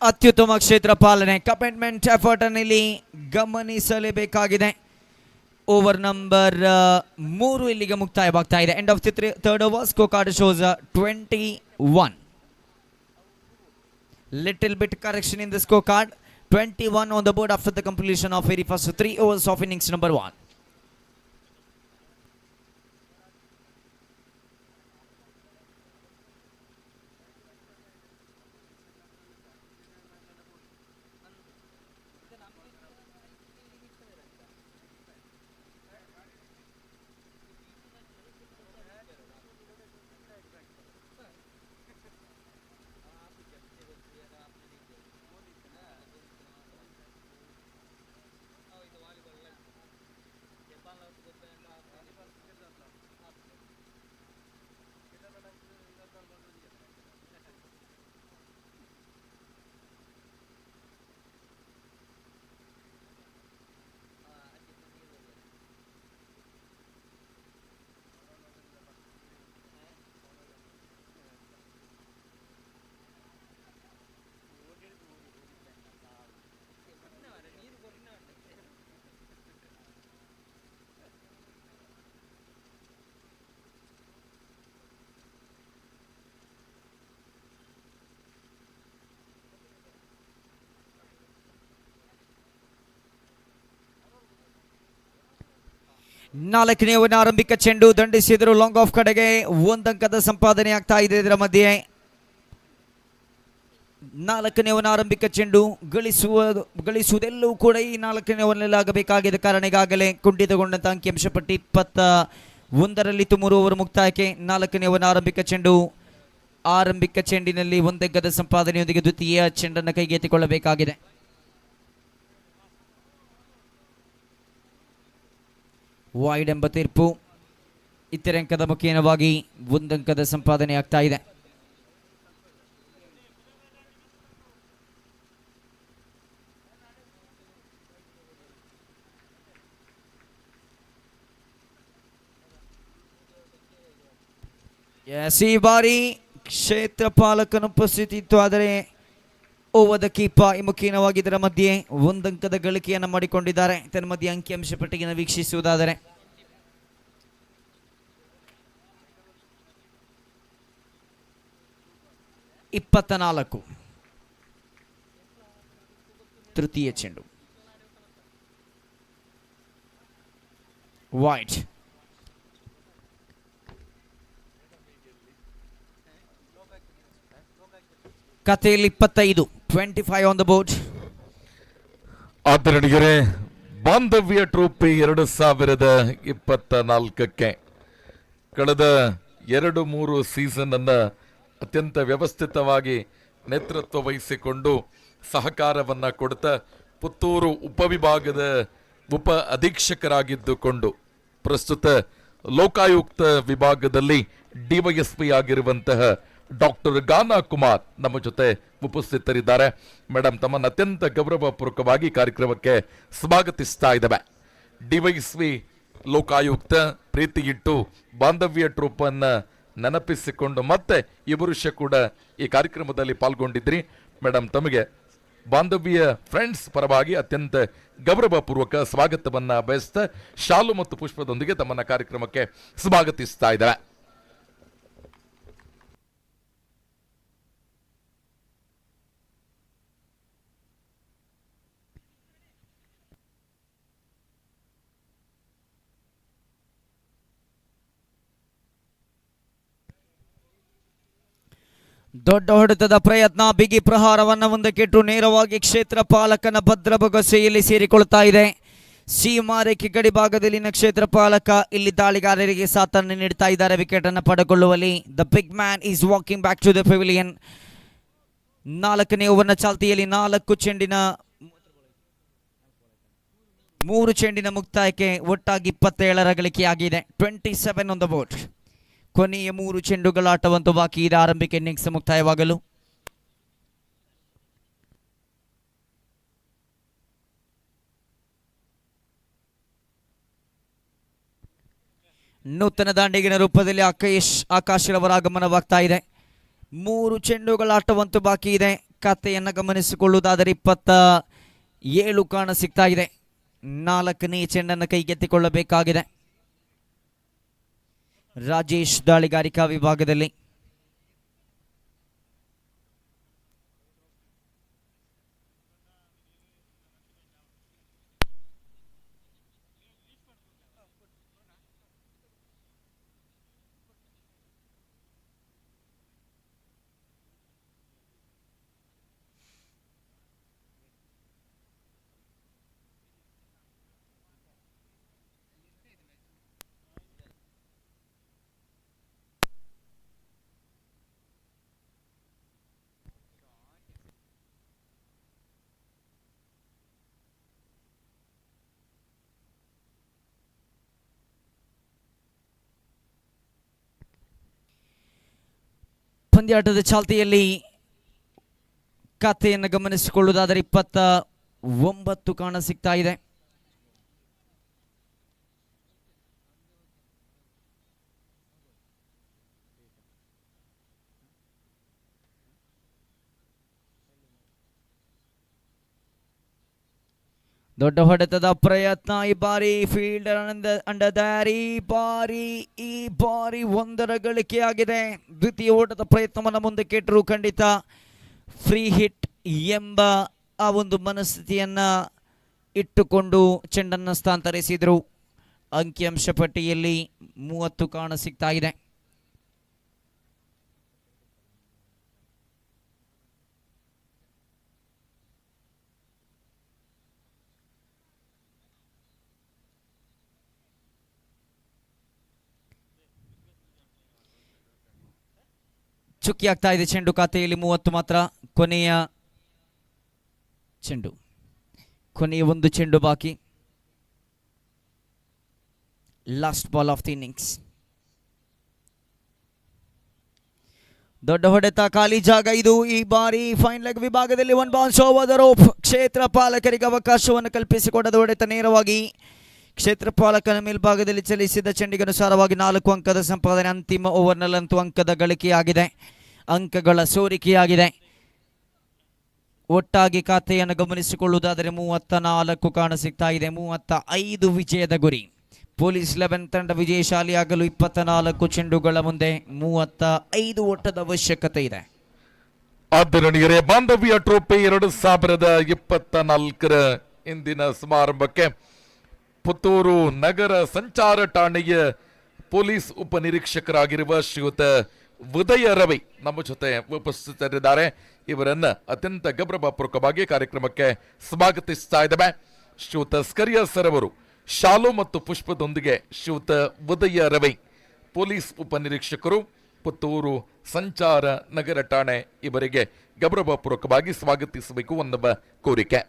ಅತ್ಯುತ್ತಮ ಕ್ಷೇತ್ರ ಪಾಲನೆ, ಕಮಿಟ್ಮೆಂಟ್ ಎಫರ್ಟ್ ಅನ್ನು ಇಲ್ಲಿ ಗಮನಿಸಲೇಬೇಕಾಗಿದೆ. ಓವರ್ ನಂಬರ್ 3 ಇಲ್ಲಿಗೆ ಮುಕ್ತಾಯವಾಗ್ತಾ ಇದೆ. End of the third over. Score card shows 21. Little bit correction in the scorecard. 21 on the board after the completion of very first 3 overs of innings number 1. ನಾಲ್ಕನೇ ಓವರ್ನ ಆರಂಭಿಕ ಚೆಂಡು ದಂಡಿಸಿದರು ಲಾಂಗ್ ಆಫ್ ಕಡೆಗೆ. 1 ಅಂಕದ ಸಂಪಾದನೆ ಆಗ್ತಾ ಇದೆ. ಇದರ ಮಧ್ಯೆ 4ನೇ ಓವರ್ನ ಆರಂಭಿಕ ಚೆಂಡು ಗಳಿಸುವುದೆಲ್ಲವೂ ಕೂಡ ಈ 4ನೇ ಓವರ್ನಲ್ಲಿ ಆಗಬೇಕಾಗಿದೆ. ಕಾರಣ ಈಗಾಗಲೇ ಕುಂಠಿತಗೊಂಡಂತ ಅಂಕಿಅಂಶ ಪಟ್ಟಿ 21ರಲ್ಲಿ 3 ಓವರ್ ಮುಕ್ತಾಯಕ್ಕೆ. 4ನೇ ಓವರ್ನ ಆರಂಭಿಕ ಚೆಂಡಿನಲ್ಲಿ 1 ಅಂಕದ ಸಂಪಾದನೆಯೊಂದಿಗೆ ದ್ವಿತೀಯ ಚೆಂಡನ್ನು ಕೈಗೆತ್ತಿಕೊಳ್ಳಬೇಕಾಗಿದೆ. ವೈಡ್ ಎಂಬ ತೀರ್ಪು. ಇತರೆ ಅಂಕದ ಮುಖೇನವಾಗಿ 1 ಅಂಕದ ಸಂಪಾದನೆ ಆಗ್ತಾ ಇದೆ. ಈ ಬಾರಿ ಕ್ಷೇತ್ರ ಪಾಲಕನ ಉಪಸ್ಥಿತಿ ಇತ್ತು, ಆದರೆ ಓವರ್ ದ ಕೀಪರ್ ಈ ಮುಖೇನವಾಗಿ ಇದರ ಮಧ್ಯೆ 1 ಅಂಕದ ಗಳಿಕೆಯನ್ನು ಮಾಡಿಕೊಂಡಿದ್ದಾರೆ. ಇದರ ಮಧ್ಯೆ ಅಂಕಿಅಂಶ ಪಟ್ಟಿಯನ್ನು ವೀಕ್ಷಿಸುವುದಾದರೆ ಇಪ್ಪತ್ತ 4 ತೃತೀಯ ಚೆಂಡು ವೈಡ್. ಕಥೆಯಲ್ಲಿ 25 ಆನ್ ದ ಬೋರ್ಡ್. ಆದರಣೀಯರೇ, ಬಾಂಧವ್ಯ ಟ್ರೋಫಿ 2024ಕ್ಕೆ ಕಳೆದ 2-3 ಸೀಸನ್ ಅನ್ನ ಅತ್ಯಂತ ವ್ಯವಸ್ಥಿತವಾಗಿ ನೇತೃತ್ವ ವಹಿಸಿಕೊಂಡು ಸಹಕಾರವನ್ನ ಕೊಡ್ತಾ ಪುತ್ತೂರು ಉಪವಿಭಾಗದ ಉಪ ಅಧೀಕ್ಷಕರಾಗಿದ್ದುಕೊಂಡು ಪ್ರಸ್ತುತ ಲೋಕಾಯುಕ್ತ ವಿಭಾಗದಲ್ಲಿ ಡಿವೈಎಸ್ಪಿ ಆಗಿರುವಂತಹ ಡಾಕ್ಟರ್ ಗಾನಾ ಕುಮಾರ್ ನಮ್ಮ ಜೊತೆ ಉಪಸ್ಥಿತರಿದ್ದಾರೆ. ಮೇಡಮ್, ತಮ್ಮನ್ನು ಅತ್ಯಂತ ಗೌರವಪೂರ್ವಕವಾಗಿ ಕಾರ್ಯಕ್ರಮಕ್ಕೆ ಸ್ವಾಗತಿಸ್ತಾ ಇದ್ದಾವೆ. ಡಿವೈಎಸ್ಪಿ ಲೋಕಾಯುಕ್ತ ಪ್ರೀತಿ ಇಟ್ಟು ಬಾಂಧವ್ಯ ಟ್ರೂಪ್ ಅನ್ನ ನೆನಪಿಸಿಕೊಂಡು ಮತ್ತೆ ಈ ವರ್ಷ ಕೂಡ ಈ ಕಾರ್ಯಕ್ರಮದಲ್ಲಿ ಪಾಲ್ಗೊಂಡಿದ್ರಿ. ಮೇಡಮ್, ತಮಗೆ ಬಾಂಧವ್ಯ ಫ್ರೆಂಡ್ಸ್ ಪರವಾಗಿ ಅತ್ಯಂತ ಗೌರವಪೂರ್ವಕ ಸ್ವಾಗತವನ್ನ ಬಯಸ್ತಾ ಶಾಲು ಮತ್ತು ಪುಷ್ಪದೊಂದಿಗೆ ತಮ್ಮನ್ನ ಕಾರ್ಯಕ್ರಮಕ್ಕೆ ಸ್ವಾಗತಿಸ್ತಾ ಇದ್ದಾವೆ. ದೊಡ್ಡ ಹೊಡೆತದ ಪ್ರಯತ್ನ, ಬಿಗಿ ಪ್ರಹಾರವನ್ನು ಮುಂದಕ್ಕಿಟ್ಟು ನೇರವಾಗಿ ಕ್ಷೇತ್ರ ಪಾಲಕನ ಭದ್ರ ಬೊಗಸೆಯಲ್ಲಿ ಸೇರಿಕೊಳ್ತಾ ಇದೆ. ಸೀಮಾರೇಖೆ ಗಡಿ ಭಾಗದಲ್ಲಿನ ಕ್ಷೇತ್ರ ಪಾಲಕ ಇಲ್ಲಿ ದಾಳಿಗಾರರಿಗೆ ಸಾಥನ್ನು ನೀಡ್ತಾ ಇದ್ದಾರೆ ವಿಕೆಟ್ ಅನ್ನು ಪಡೆದುಕೊಳ್ಳುವಲ್ಲಿ. The big man is walking back to the pavilion. 4ನೇ ಓವರ್ನ ಚಾಲ್ತಿಯಲ್ಲಿ 3 ಚೆಂಡಿನ ಮುಕ್ತಾಯಕ್ಕೆ ಒಟ್ಟಾಗಿ 27 ಗಳಿಕೆಯಾಗಿದೆ. 27 ಆನ್ ದ ಬೋರ್ಡ್. ಕೊನೆಯ 3 ಚೆಂಡುಗಳ ಆಟವಂತೂ ಬಾಕಿ ಇದೆ ಆರಂಭಿಕ ಇನ್ನಿಂಗ್ಸ್ ಮುಕ್ತಾಯವಾಗಲು. ನೂತನ ದಾಂಡಿಗಿನ ರೂಪದಲ್ಲಿ ಆಕಾಶ್ ರವರ ಆಗಮನವಾಗ್ತಾ ಇದೆ. 3 ಚೆಂಡುಗಳ ಆಟವಂತೂ ಬಾಕಿ ಇದೆ. ಖಾತೆಯನ್ನು ಗಮನಿಸಿಕೊಳ್ಳುವುದಾದರೆ 27 ಕಾಣ ಸಿಗ್ತಾ ಇದೆ. 4ನೇ ಚೆಂಡನ್ನು ಕೈಗೆತ್ತಿಕೊಳ್ಳಬೇಕಾಗಿದೆ. ರಾಜೇಶ್ ದಾಳಿಗಾರಿಕಾ ವಿಭಾಗದಲ್ಲಿ ಪಂದ್ಯಾಟದ ಚಾಲ್ತಿಯಲ್ಲಿ ಖಾತೆಯನ್ನು ಗಮನಿಸಿಕೊಳ್ಳುವುದಾದರೆ 29 ಕಾಣ ಸಿಗ್ತಾ ಇದೆ. ದೊಡ್ಡ ಹೊಡೆತದ ಪ್ರಯತ್ನ ಈ ಬಾರಿ ಫೀಲ್ಡರ್ ಅಂಡದಾರಿ ಈ ಬಾರಿ 1 ಗಳಿಕೆಯಾಗಿದೆ. ದ್ವಿತೀಯ ಓಟದ ಪ್ರಯತ್ನವನ್ನು ಮುಂದಕ್ಕೆ ಇಟ್ಟರು. ಖಂಡಿತ ಫ್ರೀ ಹಿಟ್ ಎಂಬ ಆ ಒಂದು ಮನಸ್ಥಿತಿಯನ್ನ ಇಟ್ಟುಕೊಂಡು ಚೆಂಡನ್ನು ಸ್ಥಾನಾಂತರಿಸಿದರು. ಅಂಕಿಅಂಶ ಪಟ್ಟಿಯಲ್ಲಿ 30 ಕಾಣ ಸಿಗ್ತಾ ಇದೆ. ಚುಕ್ಕಿ ಆಗ್ತಾ ಇದೆ ಚೆಂಡು. ಖಾತೆಯಲ್ಲಿ 30 ಮಾತ್ರ. ಕೊನೆಯ ಒಂದು ಚೆಂಡು ಬಾಕಿ. Last ball of the innings. ದೊಡ್ಡ ಹೊಡೆತ, ಖಾಲಿ ಜಾಗ ಇದು. ಈ ಬಾರಿ ಫೈನ್ ಲೆಗ್ ವಿಭಾಗದಲ್ಲಿ 1 ಬೌನ್ಸ್ ಓವರ್ ದ ರೋಪ್. ಕ್ಷೇತ್ರ ಪಾಲಕರಿಗೆ ಅವಕಾಶವನ್ನು ಕಲ್ಪಿಸಿಕೊಡದ ಹೊಡೆತ ನೇರವಾಗಿ ಕ್ಷೇತ್ರ ಪಾಲಕನ ಮೇಲ್ಭಾಗದಲ್ಲಿ ಚಲಿಸಿದ ಚೆಂಡಿಗನುಸಾರವಾಗಿ 4 ಅಂಕದ ಸಂಪಾದನೆ. ಅಂತಿಮ ಓವರ್ನಲ್ಲಂತೂ ಅಂಕದ ಗಳಿಕೆಯಾಗಿದೆ, ಅಂಕಗಳ ಸೋರಿಕೆಯಾಗಿದೆ. ಒಟ್ಟಾಗಿ ಖಾತೆಯನ್ನು ಗಮನಿಸಿಕೊಳ್ಳುವುದಾದರೆ 34 ಕಾಣ ಸಿಗ್ತಾ ಇದೆ. 35 ವಿಜಯದ ಗುರಿ. ಪೊಲೀಸ್ 11 ತಂಡ ವಿಜಯಶಾಲಿಯಾಗಲು 24 ಚೆಂಡುಗಳ ಮುಂದೆ 35 ಓಟದ ಅವಶ್ಯಕತೆ ಇದೆ. ಆದರಣೀಯರೇ, ಬಾಂಧವ್ಯ ಟ್ರೋಫಿ 2024ರ ಇಂದಿನ ಸಮಾರಂಭಕ್ಕೆ ಪುತ್ತೂರು ನಗರ ಸಂಚಾರ ಠಾಣೆಯ ಪೊಲೀಸ್ ಉಪನಿರೀಕ್ಷಕರಾಗಿರುವ ಶ್ರೀಯುತ ಉದಯ ರವಿ ನಮ್ಮ ಜೊತೆ ಉಪಸ್ಥಿತರಿದ್ದಾರೆ. ಇವರನ್ನ ಅತ್ಯಂತ ಗೌರವಪೂರ್ವಕವಾಗಿ ಕಾರ್ಯಕ್ರಮಕ್ಕೆ ಸ್ವಾಗತಿಸ್ತಾ ಇದ್ದೇವೆ. ಶ್ರೀಯುತ ಸ್ಕರಿಯ ಸರ್ ಅವರು ಶಾಲು ಮತ್ತು ಪುಷ್ಪದೊಂದಿಗೆ ಶ್ರೀಯುತ ಉದಯ ರವಿ ಪೊಲೀಸ್ ಉಪನಿರೀಕ್ಷಕರು, ಪುತ್ತೂರು ಸಂಚಾರ ನಗರ ಠಾಣೆ, ಇವರಿಗೆ ಗೌರವಪೂರ್ವಕವಾಗಿ ಸ್ವಾಗತಿಸಬೇಕು ಅನ್ನುವ ಕೋರಿಕೆ.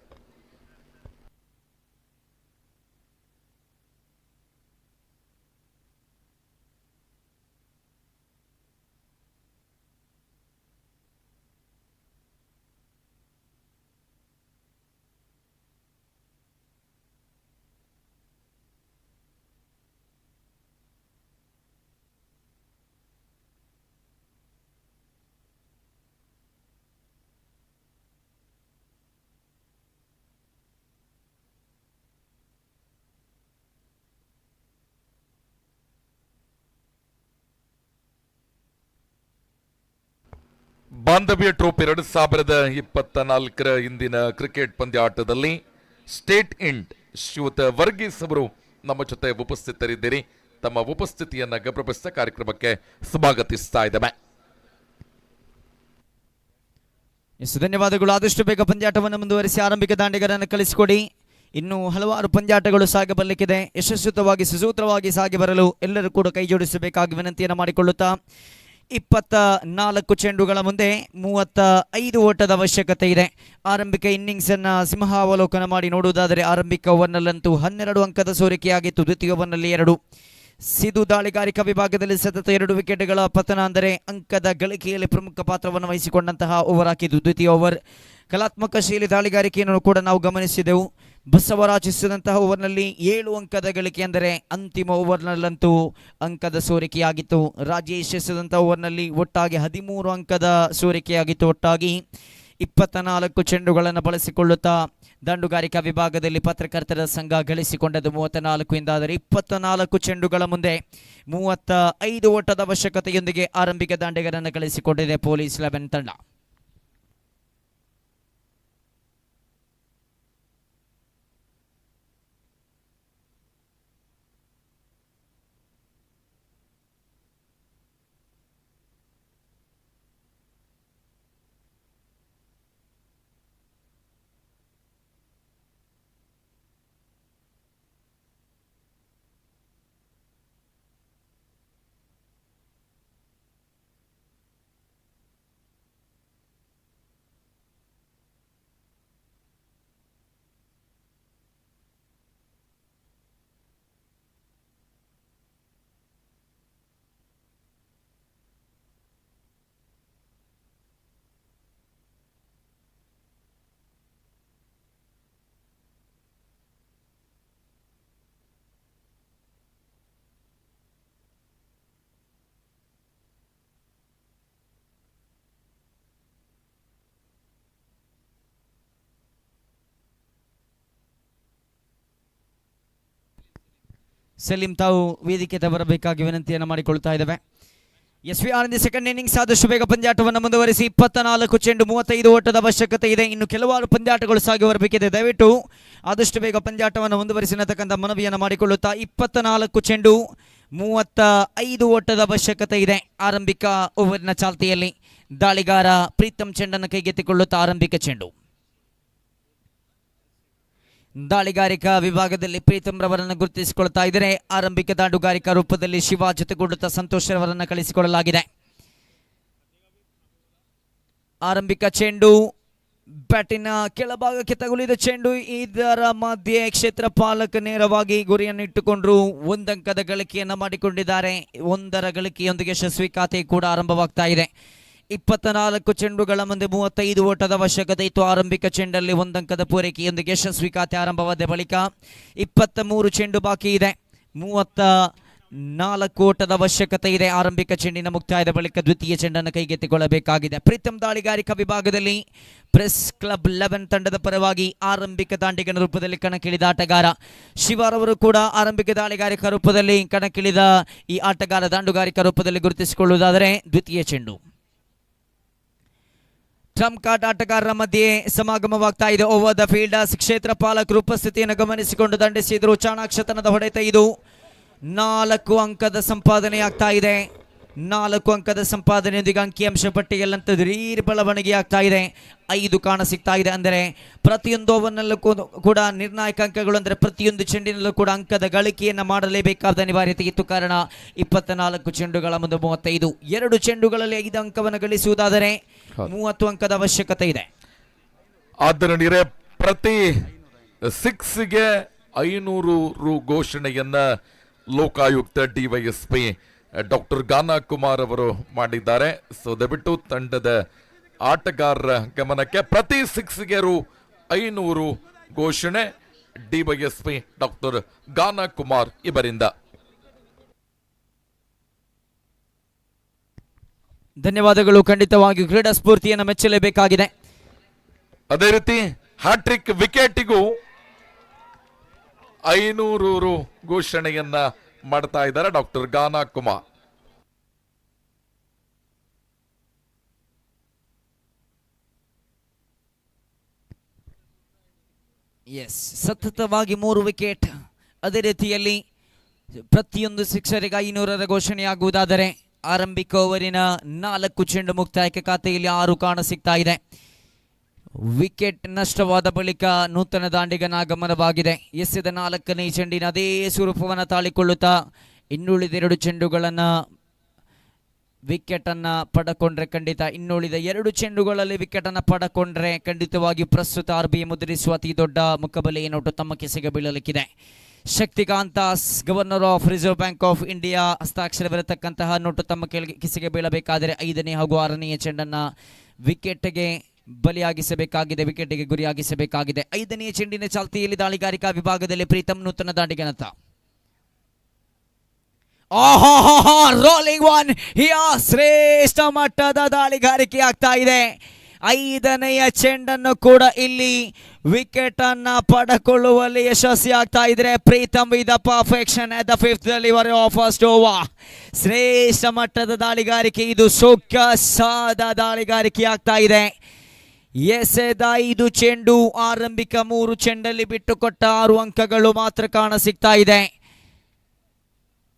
ಬಾಂಧವ್ಯ ಟ್ರೋಫಿ 2024ರ ಇಂದಿನ ಕ್ರಿಕೆಟ್ ಪಂದ್ಯಾಟದಲ್ಲಿ ಸ್ಟೇಟ್ ಇಂಡ್ ಶ್ರೀಯುತ ವರ್ಗೀಸ್ ಅವರು ನಮ್ಮ ಜೊತೆ ಉಪಸ್ಥಿತರಿದ್ದೀರಿ. ತಮ್ಮ ಉಪಸ್ಥಿತಿಯನ್ನ ಗೌರವಿಸಿದ ಕಾರ್ಯಕ್ರಮಕ್ಕೆ ಸ್ವಾಗತಿಸ್ತಾ ಇದ್ದೇವೆ. ಧನ್ಯವಾದಗಳು. ಆದಷ್ಟು ಬೇಗ ಪಂದ್ಯಾಟವನ್ನು ಮುಂದುವರಿಸಿ ಆರಂಭಿಕ ದಾಂಡಿಗರನ್ನು ಕಳಿಸಿಕೊಡಿ. ಇನ್ನು ಹಲವಾರು ಪಂದ್ಯಾಟಗಳು ಸಾಗಬಲ್ಲಿಕ್ಕಿದೆ. ಯಶಸ್ವಿತವಾಗಿ ಸುಸೂತ್ರವಾಗಿ ಸಾಗಿ ಬರಲು ಎಲ್ಲರೂ ಕೂಡ ಕೈ ಜೋಡಿಸಬೇಕಾಗಿ ವಿನಂತಿಯನ್ನು ಮಾಡಿಕೊಳ್ಳುತ್ತಾ 24 ಚೆಂಡುಗಳ ಮುಂದೆ 35 ಓಟದ ಅವಶ್ಯಕತೆ ಇದೆ. ಆರಂಭಿಕ ಇನ್ನಿಂಗ್ಸ್ ಅನ್ನ ಸಿಂಹಾವಲೋಕನ ಮಾಡಿ ನೋಡುವುದಾದರೆ ಆರಂಭಿಕ ಓವರ್ನಲ್ಲಂತೂ 12 ಅಂಕದ ಸೋರಿಕೆಯಾಗಿತ್ತು. ದ್ವಿತೀಯ ಓವರ್ನಲ್ಲಿ 2. ಸಿದು ದಾಳಿಗಾರಿಕಾ ವಿಭಾಗದಲ್ಲಿ ಸತತ 2 ವಿಕೆಟ್ಗಳ ಪತನ, ಅಂದರೆ ಅಂಕದ ಗಳಿಕೆಯಲ್ಲಿ ಪ್ರಮುಖ ಪಾತ್ರವನ್ನು ವಹಿಸಿಕೊಂಡಂತಹ ಓವರ್ ಹಾಕಿದ್ದು ದ್ವಿತೀಯ ಓವರ್. ಕಲಾತ್ಮಕ ಶೈಲಿ ದಾಳಿಗಾರಿಕೆಯನ್ನು ಕೂಡ ನಾವು ಗಮನಿಸಿದೆವು. ಬಸವರಾಜಿಸಿದಂತಹ ಓವರ್ನಲ್ಲಿ 7 ಅಂಕದ ಗಳಿಕೆ, ಅಂದರೆ ಅಂತಿಮ ಓವರ್ನಲ್ಲಂತೂ ಅಂಕದ ಸೋರಿಕೆಯಾಗಿತ್ತು. ರಾಜೇಶ್ ಎಸೆದಂತಹ ಓವರ್ನಲ್ಲಿ ಒಟ್ಟಾಗಿ 13 ಅಂಕದ ಸೋರಿಕೆಯಾಗಿತ್ತು. ಒಟ್ಟಾಗಿ 24 ಚೆಂಡುಗಳನ್ನು ಬಳಸಿಕೊಳ್ಳುತ್ತಾ ದಂಡುಗಾರಿಕಾ ವಿಭಾಗದಲ್ಲಿ ಪತ್ರಕರ್ತರ ಸಂಘ ಗಳಿಸಿಕೊಂಡದ್ದು 34 ಎಂದಾದರೆ 24 ಚೆಂಡುಗಳ ಮುಂದೆ 35 ಓಟದ ಅವಶ್ಯಕತೆಯೊಂದಿಗೆ ಆರಂಭಿಕ ದಾಂಡಿಗರನ್ನು ಗಳಿಸಿಕೊಂಡಿದೆ ಪೊಲೀಸ್ 11 ತಂಡ. ಸಲೀಂ ತಾವು ವೇದಿಕೆಗೆ ಬರಬೇಕಾಗಿ ವಿನಂತಿಯನ್ನು ಮಾಡಿಕೊಳ್ತಾ ಇದ್ದೇವೆ. SVR ನ ಸೆಕೆಂಡ್ ಇನ್ನಿಂಗ್ಸ್ ಆದಷ್ಟು ಬೇಗ ಪಂದ್ಯಾಟವನ್ನು ಮುಂದುವರಿಸಿ 24 ಚೆಂಡು 35 ಓಟದ ಅವಶ್ಯಕತೆ ಇದೆ. ಇನ್ನು ಕೆಲವಾರು ಪಂದ್ಯಾಟಗಳು ಸಾಗಿ ಬರಬೇಕಿದೆ. ದಯವಿಟ್ಟು ಆದಷ್ಟು ಬೇಗ ಪಂದ್ಯಾಟವನ್ನು ಮುಂದುವರಿಸಿ ಅನ್ನತಕ್ಕಂಥ ಮನವಿಯನ್ನು ಮಾಡಿಕೊಳ್ಳುತ್ತಾ 24 ಚೆಂಡು 35 ಓಟದ ಅವಶ್ಯಕತೆ ಇದೆ. ಆರಂಭಿಕ ಓವರಿನ ಚಾಲ್ತಿಯಲ್ಲಿ ದಾಳಿಗಾರ ಪ್ರೀತಮ್ ಚೆಂಡನ್ನು ಕೈಗೆತ್ತಿಕೊಳ್ಳುತ್ತಾ ಆರಂಭಿಕ ಚೆಂಡು. ದಾಳಿಗಾರಿಕಾ ವಿಭಾಗದಲ್ಲಿ ಪ್ರೀತಮ್ ರವರನ್ನು ಗುರುತಿಸಿಕೊಳ್ತಾ ಇದ್ದಾರೆ. ಆರಂಭಿಕ ದಾಂಡುಗಾರಿಕಾ ರೂಪದಲ್ಲಿ ಶಿವ ಜೊತೆಗೂಡುತ್ತಾ ಸಂತೋಷ್ ರವರನ್ನು ಕಳಿಸಿಕೊಳ್ಳಲಾಗಿದೆ. ಆರಂಭಿಕ ಚೆಂಡು ಬ್ಯಾಟಿನ ಕೆಳಭಾಗಕ್ಕೆ ತಗುಲಿದ ಚೆಂಡು. ಇದರ ಮಧ್ಯೆ ಕ್ಷೇತ್ರ ಪಾಲಕ ನೇರವಾಗಿ ಗುರಿಯನ್ನು ಇಟ್ಟುಕೊಂಡ್ರು. ಒಂದಂಕದ ಗಳಿಕೆಯನ್ನು ಮಾಡಿಕೊಂಡಿದ್ದಾರೆ. ಒಂದರ ಗಳಿಕೆಯೊಂದಿಗೆ ಯಶಸ್ವಿ ಖಾತೆ ಕೂಡ ಆರಂಭವಾಗ್ತಾ ಇದೆ. 24 ಚೆಂಡುಗಳ ಮುಂದೆ 35 ಓಟದ ಅವಶ್ಯಕತೆ ಇತ್ತು. ಆರಂಭಿಕ ಚೆಂಡಲ್ಲಿ ಒಂದಂಕದ ಪೂರೈಕೆಯೊಂದಿಗೆ ಯಶಸ್ವಿ ಖಾತೆ ಆರಂಭವಾದ ಬಳಿಕ 23 ಚೆಂಡು ಬಾಕಿ ಇದೆ. 34 ಓಟದ ಅವಶ್ಯಕತೆ ಇದೆ. ಆರಂಭಿಕ ಚೆಂಡಿನ ಮುಕ್ತಾಯದ ಬಳಿಕ ದ್ವಿತೀಯ ಚೆಂಡನ್ನು ಕೈಗೆತ್ತಿಕೊಳ್ಳಬೇಕಾಗಿದೆ. ಪ್ರೀತಮ್ ದಾಳಿಗಾರಿಕಾ ವಿಭಾಗದಲ್ಲಿ ಪ್ರೆಸ್ ಕ್ಲಬ್ 11 ತಂಡದ ಪರವಾಗಿ ಆರಂಭಿಕ ದಾಂಡಿಗನ ರೂಪದಲ್ಲಿ ಕಣಕ್ಕಿಳಿದ ಆಟಗಾರ ಶಿವರವರು ಕೂಡ ಆರಂಭಿಕ ದಾಳಿಗಾರಿಕಾ ರೂಪದಲ್ಲಿ ಕಣಕ್ಕಿಳಿದ ಈ ಆಟಗಾರ ದಾಂಡುಗಾರಿಕಾ ರೂಪದಲ್ಲಿ ಗುರುತಿಸಿಕೊಳ್ಳುವುದಾದರೆ ದ್ವಿತೀಯ ಚೆಂಡು. ಟ್ರಂಪ್ ಕಾರ್ಡ್ ಆಟಗಾರರ ಮಧ್ಯೆ ಸಮಾಗಮವಾಗ್ತಾ ಇದೆ. ಓವರ್ ದ ಫೀಲ್ಡರ್ಸ್ ಕ್ಷೇತ್ರ ಪಾಲಕರು ಉಪಸ್ಥಿತಿಯನ್ನು ಗಮನಿಸಿಕೊಂಡು ದಂಡಿಸಿದರು. ಚಾಣಾಕ್ಷತನದ ಹೊಡೆತ ಇದು. 4 ಅಂಕದ ಸಂಪಾದನೆ ಆಗ್ತಾ ಇದೆ. 4 ಅಂಕದ ಸಂಪಾದನೆಯೊಂದಿಗೆ ಅಂಕಿಅಂಶ ಪಟ್ಟಿಯಲ್ಲಂತ ದಿಢೀರ್ ಬೆಳವಣಿಗೆ ಆಗ್ತಾ ಇದೆ. 5 ಕಾಣ ಸಿಗ್ತಾ ಇದೆ. ಅಂದರೆ ಪ್ರತಿಯೊಂದು ಓವರ್ನಲ್ಲೂ ಕೂಡ ನಿರ್ಣಾಯಕ ಅಂಕಗಳು, ಅಂದರೆ ಪ್ರತಿಯೊಂದು ಚೆಂಡಿನಲ್ಲೂ ಕೂಡ ಅಂಕದ ಗಳಿಕೆಯನ್ನು ಮಾಡಲೇಬೇಕಾದ ಅನಿವಾರ್ಯತೆ ಇತ್ತು. ಕಾರಣ 24 ಚೆಂಡುಗಳ ಮುಂದೆ 35. 2 ಚೆಂಡುಗಳಲ್ಲಿ 5 ಅಂಕವನ್ನು ಗಳಿಸುವುದಾದರೆ 30 ಅಂಕದ ಅವಶ್ಯಕತೆ ಇದೆ. ಆದ್ದರಿಂದ ಪ್ರತಿ 6ಗೆ 500 ರು ಘೋಷಣೆಯನ್ನ ಲೋಕಾಯುಕ್ತ ಡಿವೈಎಸ್ಪಿ ಡಾಕ್ಟರ್ ಗಾನಾ ಕುಮಾರ್ ಅವರು ಮಾಡಿದ್ದಾರೆ. ಸೊ ದಯವಿಟ್ಟು ತಂಡದ ಆಟಗಾರರ ಗಮನಕ್ಕೆ ಪ್ರತಿ 6ಗೆ ರು 500 ಘೋಷಣೆ ಡಿವೈಎಸ್ಪಿ ಡಾಕ್ಟರ್ ಗಾನಾ ಕುಮಾರ್ ಇವರಿಂದ. ಧನ್ಯವಾದಗಳು. ಖಂಡಿತವಾಗಿ ಕ್ರೀಡಾ ಸ್ಫೂರ್ತಿಯನ್ನು ಮೆಚ್ಚಲೇಬೇಕಾಗಿದೆ. ಅದೇ ರೀತಿ ಹ್ಯಾಟ್ರಿಕ್ ವಿಕೆಟಿಗೂ 500 ರು ಘೋಷಣೆಯನ್ನ ಮಾಡ್ತಾ ಇದ್ದಾರೆ ಡಾಕ್ಟರ್ ಗಾನಾ ಕುಮಾರ್. ಸತತವಾಗಿ 3 ವಿಕೆಟ್. ಅದೇ ರೀತಿಯಲ್ಲಿ ಪ್ರತಿಯೊಂದು ಸಿಕ್ಸರಿಗೆ 500ರ ಘೋಷಣೆಯಾಗುವುದಾದರೆ ಆರಂಭಿಕ ಓವರಿನ 4 ಚೆಂಡು ಮುಕ್ತಾಯಕ್ಕೆ ಖಾತೆಯಲ್ಲಿ 6 ಕಾಣ ಸಿಗ್ತಾ ಇದೆ. ವಿಕೆಟ್ ನಷ್ಟವಾದ ಬಳಿಕ ನೂತನ ದಾಂಡಿಗನ ಆಗಮನವಾಗಿದೆ. ಎಸೆದ 4ನೇ ಚೆಂಡಿನ ಅದೇ ಸ್ವರೂಪವನ್ನು ತಾಳಿಕೊಳ್ಳುತ್ತಾ ಇನ್ನುಳಿದ 2 ಚೆಂಡುಗಳನ್ನು ವಿಕೆಟನ್ನು ಪಡಕೊಂಡ್ರೆ ಇನ್ನುಳಿದ 2 ಚೆಂಡುಗಳಲ್ಲಿ ವಿಕೆಟನ್ನು ಪಡಕೊಂಡ್ರೆ ಖಂಡಿತವಾಗಿ ಪ್ರಸ್ತುತ RBI ಮುದ್ರಿಸುವ ಅತಿ ದೊಡ್ಡ ಮುಖಬಲೆಯ ನೋಟು ತಮ್ಮ ಕಿಸೆಗೆ ಬೀಳಲಿಕ್ಕಿದೆ. Shaktikanta governor of reserve bank of India ಹಸ್ತಾಕ್ಷರವಿರತಕ್ಕಂತಹ ನೋಟು ತಮ್ಮ ಕಿಸೆಗೆ ಬೀಳಬೇಕಾದರೆ 5ನೇ ಹಾಗೂ 6ನೇ ಚೆಂಡನ್ನು ವಿಕೆಟ್ಗೆ ಬಲಿಯಾಗಿಸಬೇಕಾಗಿದೆ, ವಿಕೆಟ್ಗೆ ಗುರಿಯಾಗಿಸಬೇಕಾಗಿದೆ. 5ನೇ ಚೆಂಡಿನ ಚಾಲ್ತಿಯಲ್ಲಿ ದಾಳಿಗಾರಿಕಾ ವಿಭಾಗದಲ್ಲಿ ಪ್ರೀತಮ್ ನೂತನ ದಾಂಡಿಗನತ್ತ. Rolling one. ಶ್ರೇಷ್ಠ ಮಟ್ಟದ ದಾಳಿಗಾರಿಕೆ ಆಗ್ತಾ ಇದೆ. 5ನೆಯ ಚೆಂಡನ್ನು ಕೂಡ ಇಲ್ಲಿ ವಿಕೆಟ್ ಅನ್ನ ಪಡೆದುಕೊಳ್ಳುವಲ್ಲಿ ಯಶಸ್ವಿ ಆಗ್ತಾ ಇದ್ರೆ Pritam with the perfection at the 5th delivery of first over. ಶ್ರೇಷ್ಠ ಮಟ್ಟದ ದಾಳಿಗಾರಿಕೆ, ಇದು ಸೊಗಸಾದ ದಾಳಿಗಾರಿಕೆ ಆಗ್ತಾ ಇದೆ. ಎಸೆದ 5 ಚೆಂಡು, ಆರಂಭಿಕ 3 ಚೆಂಡಲ್ಲಿ ಬಿಟ್ಟುಕೊಟ್ಟ 6 ಅಂಕಗಳು ಮಾತ್ರ ಕಾಣ ಸಿಗ್ತಾ ಇದೆ.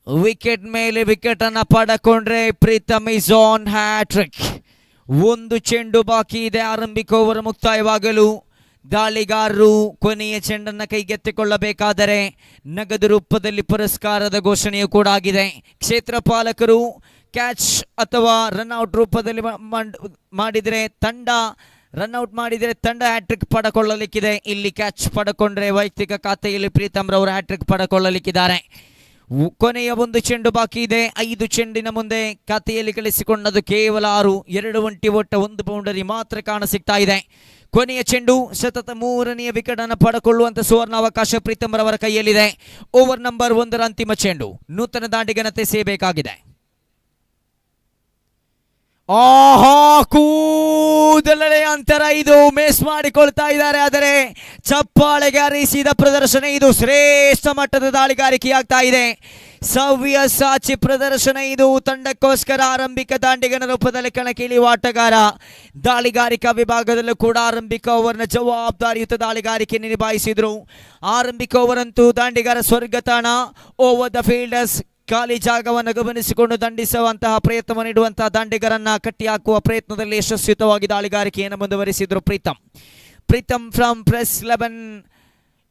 ವಿಕೆಟ್ ಮೇಲೆ ವಿಕೆಟ್ ಅನ್ನ ಪಡೆಕೊಂಡ್ರೆ ಪ್ರೀತಮ್ ಇಸ್ ಆನ್ ಹ್ಯಾಟ್ರಿಕ್. 1 ಚೆಂಡು ಬಾಕಿ ಇದೆ ಆರಂಭಿಕ ಓವರ್ ಮುಕ್ತಾಯವಾಗಲು. ದಾಳಿಗಾರರು ಕೊನೆಯ ಚೆಂಡನ್ನು ಕೈಗೆತ್ತಿಕೊಳ್ಳಬೇಕಾದರೆ ನಗದು ರೂಪದಲ್ಲಿ ಪುರಸ್ಕಾರದ ಘೋಷಣೆಯೂ ಕೂಡ ಆಗಿದೆ. ಕ್ಷೇತ್ರ ಪಾಲಕರು ಕ್ಯಾಚ್ ಅಥವಾ ರನ್ಔಟ್ ರೂಪದಲ್ಲಿ ಮಾಡಿದರೆ ತಂಡ ಹ್ಯಾಟ್ರಿಕ್ ಪಡೆಕೊಳ್ಳಲಿಕ್ಕಿದೆ. ಇಲ್ಲಿ ಕ್ಯಾಚ್ ಪಡೆಕೊಂಡ್ರೆ ವೈಯಕ್ತಿಕ ಖಾತೆಯಲ್ಲಿ ಪ್ರೀತಮ್ ರವರು ಹ್ಯಾಟ್ರಿಕ್ ಪಡೆಕೊಳ್ಳಲಿಕ್ಕಿದ್ದಾರೆ. ಕೊನೆಯ 1 ಚೆಂಡು ಬಾಕಿ ಇದೆ. 5 ಚೆಂಡಿನ ಮುಂದೆ ಖಾತೆಯಲ್ಲಿ ಗಳಿಸಿಕೊಂಡದ್ದು ಕೇವಲ 6. 2 ಒಂಟಿ ಓಟ, 1 ಬೌಂಡರಿ ಮಾತ್ರ ಕಾಣ ಸಿಗ್ತಾ ಇದೆ. ಕೊನೆಯ ಚೆಂಡು, ಸತತ 3ನೇ ವಿಕೆಟ್ ಅನ್ನು ಪಡೆಕೊಳ್ಳುವಂತ ಸುವರ್ಣಾವಕಾಶ ಪ್ರೀತಮ್ ರವರ ಕೈಯಲ್ಲಿದೆ. ಓವರ್ ನಂಬರ್ 1ರ ಅಂತಿಮ ಚೆಂಡು, ನೂತನ ದಾಂಡಿಗನತೆ ಸೇಬೇಕಾಗಿದೆ. ಕೂದಲೇ ಅಂತರ, ಇದು ಮಿಸ್ ಮಾಡಿಕೊಳ್ತಾ ಇದ್ದಾರೆ. ಆದರೆ ಚಪ್ಪಾಳೆಗೆ ಅರಿಸಿದ ಪ್ರದರ್ಶನ, ಇದು ಶ್ರೇಷ್ಠ ಮಟ್ಟದ ದಾಳಿಗಾರಿಕೆ ಆಗ್ತಾ ಇದೆ. ಸವ್ಯಸಾಚಿ ಪ್ರದರ್ಶನ ಇದು ತಂಡಕ್ಕೋಸ್ಕರ. ಆರಂಭಿಕ ದಾಂಡಿಗನ ರೂಪದಲ್ಲಿ ಕಣಕ್ಕಿಳಿಯುವ ಆಟಗಾರ. ದಾಳಿಗಾರಿಕಾ ವಿಭಾಗದಲ್ಲೂ ಕೂಡ ಆರಂಭಿಕ ಓವರ್ನ ಜವಾಬ್ದಾರಿಯುತ ದಾಳಿಗಾರಿಕೆ ನಿಭಾಯಿಸಿದ್ರು. ಆರಂಭಿಕ ಓವರ್ ಅಂತೂ ದಾಂಡಿಗಾರ ಸ್ವರ್ಗತಾಣ. ಓವರ್ ದ ಫೀಲ್ಡರ್ಸ್ ಖಾಲಿ ಜಾಗವನ್ನು ಗಮನಿಸಿಕೊಂಡು ದಂಡಿಸುವಂತಹ ಪ್ರಯತ್ನವನ್ನು ನೀಡುವಂತಹ ದಾಂಡಿಗರನ್ನ ಕಟ್ಟಿ ಹಾಕುವ ಪ್ರಯತ್ನದಲ್ಲಿ ಯಶಸ್ವಿತವಾಗಿ ದಾಳಿಗಾರಿಕೆಯನ್ನು ಮುಂದುವರಿಸಿದ್ರು ಪ್ರೀತಮ್ ಫ್ರಮ್ ಪ್ರೆಸ್ 11.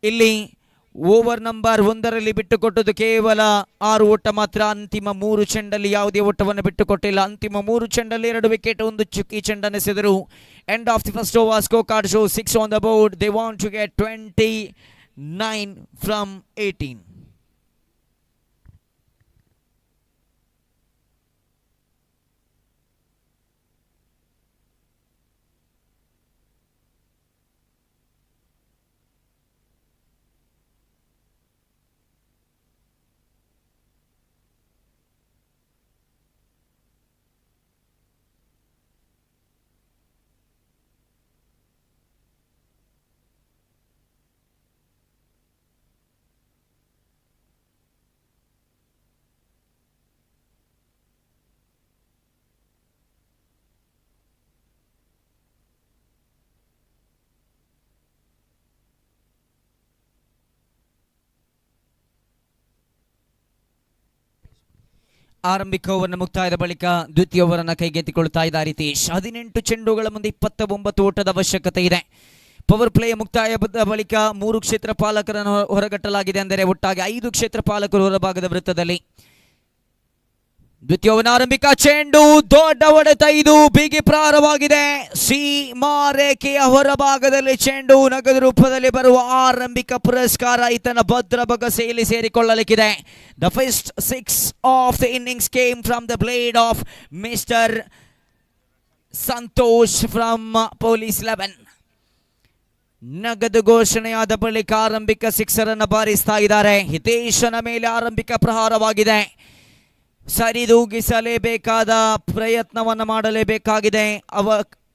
ಇಲ್ಲಿ ಓವರ್ ನಂಬರ್ 1ರಲ್ಲಿ ಬಿಟ್ಟುಕೊಟ್ಟದ್ದು ಕೇವಲ 6 ಓಟ ಮಾತ್ರ. ಅಂತಿಮ 3 ಚೆಂಡಲ್ಲಿ ಯಾವುದೇ ಓಟವನ್ನು ಬಿಟ್ಟುಕೊಟ್ಟಿಲ್ಲ. ಅಂತಿಮ 3 ಚೆಂಡಲ್ಲಿ 2 ವಿಕೆಟ್, 1 ಚುಕ್ಕಿ ಚೆಂಡನ್ನು ಎಸೆದರು. End of the first over, score card show 6 on the board. They want to get 29 from 18. ಆರಂಭಿಕ ಓವರ್ನ ಮುಕ್ತಾಯದ ಬಳಿಕ ದ್ವಿತೀಯ ಓವರನ್ನು ಕೈಗೆತ್ತಿಕೊಳ್ತಾ ಇದ್ದಾರೆ ರಿತೀಶ್. 18 ಚೆಂಡುಗಳ ಮುಂದೆ 29 ಓಟದ ಅವಶ್ಯಕತೆ ಇದೆ. ಪವರ್ ಪ್ಲೇ ಮುಕ್ತಾಯದ ಬಳಿಕ 3 ಕ್ಷೇತ್ರ ಪಾಲಕರನ್ನು ಹೊರಗಟ್ಟಲಾಗಿದೆ. ಅಂದರೆ ಒಟ್ಟಾಗಿ 5 ಕ್ಷೇತ್ರ ಪಾಲಕರು ಹೊರಭಾಗದ ವೃತ್ತದಲ್ಲಿ. ದ್ವಿತೀಯ ಓವರ್ನ ಆರಂಭಿಕ ಚೆಂಡು, ದೊಡ್ಡ ಹೊಡೆತ, ಇದು ಬಿಗಿ ಪ್ರಾರಂಭವಾಗಿದೆ. ಸೀಮಾರೇಖೆಯ ಹೊರಭಾಗದಲ್ಲಿ ಚೆಂಡು, ನಗದು ರೂಪದಲ್ಲಿ ಬರುವ ಆರಂಭಿಕ ಪುರಸ್ಕಾರ ಈತನ ಭದ್ರ ಬೊಗಸೆಯಲ್ಲಿ ಸೇರಿಕೊಳ್ಳಲಿಕ್ಕಿದೆ. The first 6 of the innings came from the blade of mister Santosh from police 11. ನಗದು ಘೋಷಣೆಯಾದ ಬಳಿಕ ಆರಂಭಿಕ 6 ಅನ್ನು ಬಾರಿಸ್ತಾ ಇದ್ದಾರೆ. ಹಿತೇಶನ ಮೇಲೆ ಆರಂಭಿಕ ಪ್ರಹಾರವಾಗಿದೆ. ಸರಿದೂಗಿಸಲೇಬೇಕಾದ ಪ್ರಯತ್ನವನ್ನು ಮಾಡಲೇಬೇಕಾಗಿದೆ.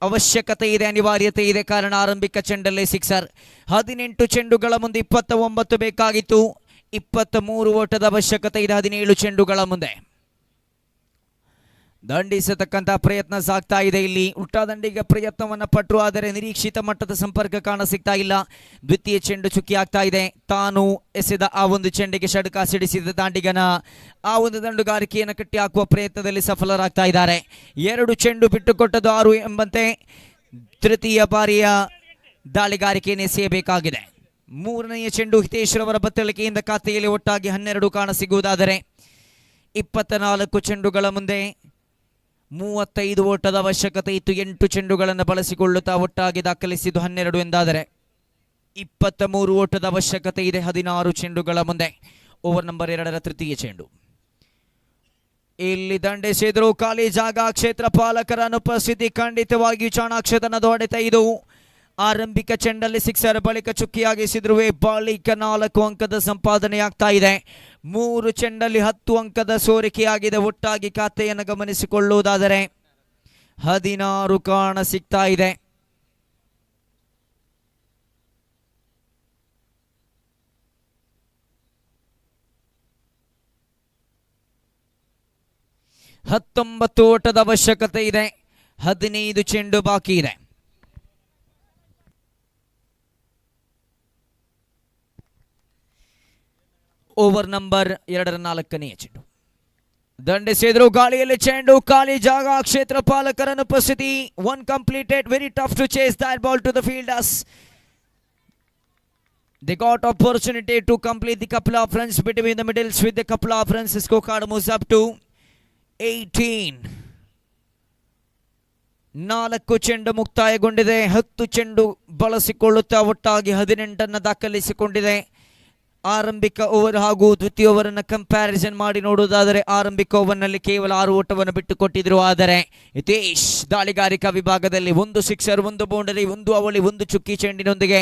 ಅವಶ್ಯಕತೆ ಇದೆ, ಅನಿವಾರ್ಯತೆ ಇದೆ. ಕಾರಣ ಆರಂಭಿಕ ಚೆಂಡಲ್ಲೇ 6. 18 ಚೆಂಡುಗಳ ಮುಂದೆ 29 ಬೇಕಾಗಿತ್ತು. 23 ಓಟದ ಅವಶ್ಯಕತೆ ಇದೆ 17 ಚೆಂಡುಗಳ ಮುಂದೆ. ದಂಡಿಸತಕ್ಕಂತಹ ಪ್ರಯತ್ನ ಸಾಗ್ತಾ ಇದೆ. ಇಲ್ಲಿ ಉಲ್ಟಾ ದಂಡಿಗೆ ಪ್ರಯತ್ನವನ್ನು ಪಟ್ಟರು, ಆದರೆ ನಿರೀಕ್ಷಿತ ಮಟ್ಟದ ಸಂಪರ್ಕ ಕಾಣ ಸಿಗ್ತಾ ಇಲ್ಲ. ದ್ವಿತೀಯ ಚೆಂಡು ಚುಕ್ಕಿ ಆಗ್ತಾ ಇದೆ. ತಾನು ಎಸೆದ ಆ 1 ಚೆಂಡಿಗೆ ಷಡ್ಕ ಸಿಡಿಸಿದ ದಾಂಡಿಗನ ಆ ಒಂದು ದಂಡುಗಾರಿಕೆಯನ್ನು ಕಟ್ಟಿ ಹಾಕುವ ಪ್ರಯತ್ನದಲ್ಲಿ ಸಫಲರಾಗ್ತಾ ಇದ್ದಾರೆ. 2 ಚೆಂಡು ಬಿಟ್ಟುಕೊಟ್ಟದ್ದು 6 ಎಂಬಂತೆ ತೃತೀಯ ಬಾರಿಯ ದಾಳಿಗಾರಿಕೆಯನ್ನು ಎಸೆಯಬೇಕಾಗಿದೆ. 3ನೆಯ ಚೆಂಡು ಹಿತೇಶ್ ರವರ ಬತ್ತಳಿಕೆಯಿಂದ ಖಾತೆಯಲ್ಲಿ ಒಟ್ಟಾಗಿ 12 ಕಾಣ ಸಿಗುವುದಾದರೆ 24 ಚೆಂಡುಗಳ ಮುಂದೆ 35 ಓಟದ ಅವಶ್ಯಕತೆ ಇತ್ತು. 8 ಚೆಂಡುಗಳನ್ನು ಬಳಸಿಕೊಳ್ಳುತ್ತಾ ಒಟ್ಟಾಗಿ ದಾಖಲಿಸಿದ್ದು 12 ಎಂದಾದರೆ 23 ಓಟದ ಅವಶ್ಯಕತೆ ಇದೆ 16 ಚೆಂಡುಗಳ ಮುಂದೆ. ಓವರ್ ನಂಬರ್ 2ರ ತೃತೀಯ ಚೆಂಡು. ಇಲ್ಲಿ ದಂಡೆಸೆದರು, ಖಾಲಿ ಜಾಗ. ಕ್ಷೇತ್ರ ಪಾಲಕರ ಅನುಪಸ್ಥಿತಿ ಖಂಡಿತವಾಗಿಯೂ ಚಾಣಾಕ್ಷತನದ ಹೊಡೆತ ಇದು. ಆರಂಭಿಕ ಚೆಂಡಲ್ಲಿ 6 ಬಳಿಕ ಚುಕ್ಕಿಯಾಗಿಸಿದ್ರು. ಬಳಿಕ 4 ಅಂಕದ ಸಂಪಾದನೆ ಆಗ್ತಾ ಇದೆ. 3 ಚೆಂಡಲ್ಲಿ 10 ಅಂಕದ ಸೋರಿಕೆಯಾಗಿದೆ. ಒಟ್ಟಾಗಿ ಖಾತೆಯನ್ನು ಗಮನಿಸಿಕೊಳ್ಳುವುದಾದರೆ 16 ಕಾಣ ಸಿಗ್ತಾ ಇದೆ. 19 ಓಟದ ಅವಶ್ಯಕತೆ ಇದೆ. 15 ಚೆಂಡು ಬಾಕಿ ಇದೆ. ಓವರ್ ನಂಬರ್ 2ರ 4ನೇ ಚೆಂಡು ದಂಡಿಸಿದ್ರು. ಗಾಳಿಯಲ್ಲಿ ಚೆಂಡು, ಖಾಲಿ ಜಾಗ, ಕ್ಷೇತ್ರ ಪಾಲಕರ ಉಪಸ್ಥಿತಿ. 1 completed. Very tough to chase that ball to the fielders. They got opportunity to complete the couple of runs between the middles with the couple of runs. Scorecard moves up to 18. 4 ಚೆಂಡು ಮುಕ್ತಾಯಗೊಂಡಿದೆ. 10 ಚೆಂಡು ಬಳಸಿಕೊಳ್ಳುತ್ತಾ ಒಟ್ಟಾಗಿ 18 ದಾಖಲಿಸಿಕೊಂಡಿದೆ. ಆರಂಭಿಕ ಓವರ್ ಹಾಗೂ ದ್ವಿತೀಯ ಓವರನ್ನು ಕಂಪ್ಯಾರಿಸನ್ ಮಾಡಿ ನೋಡುವುದಾದರೆ ಆರಂಭಿಕ ಓವರ್ನಲ್ಲಿ ಕೇವಲ 6 ಓಟವನ್ನು ಬಿಟ್ಟುಕೊಟ್ಟಿದ್ರು. ಆದರೆ ಹಿತೇಶ್ ದಾಳಿಗಾರಿಕಾ ವಿಭಾಗದಲ್ಲಿ 1 ಸಿಕ್ಸರ್, 1 ಬೌಂಡರಿ, 1 ಅವಳಿ, 1 ಚುಕ್ಕಿ ಚೆಂಡಿನೊಂದಿಗೆ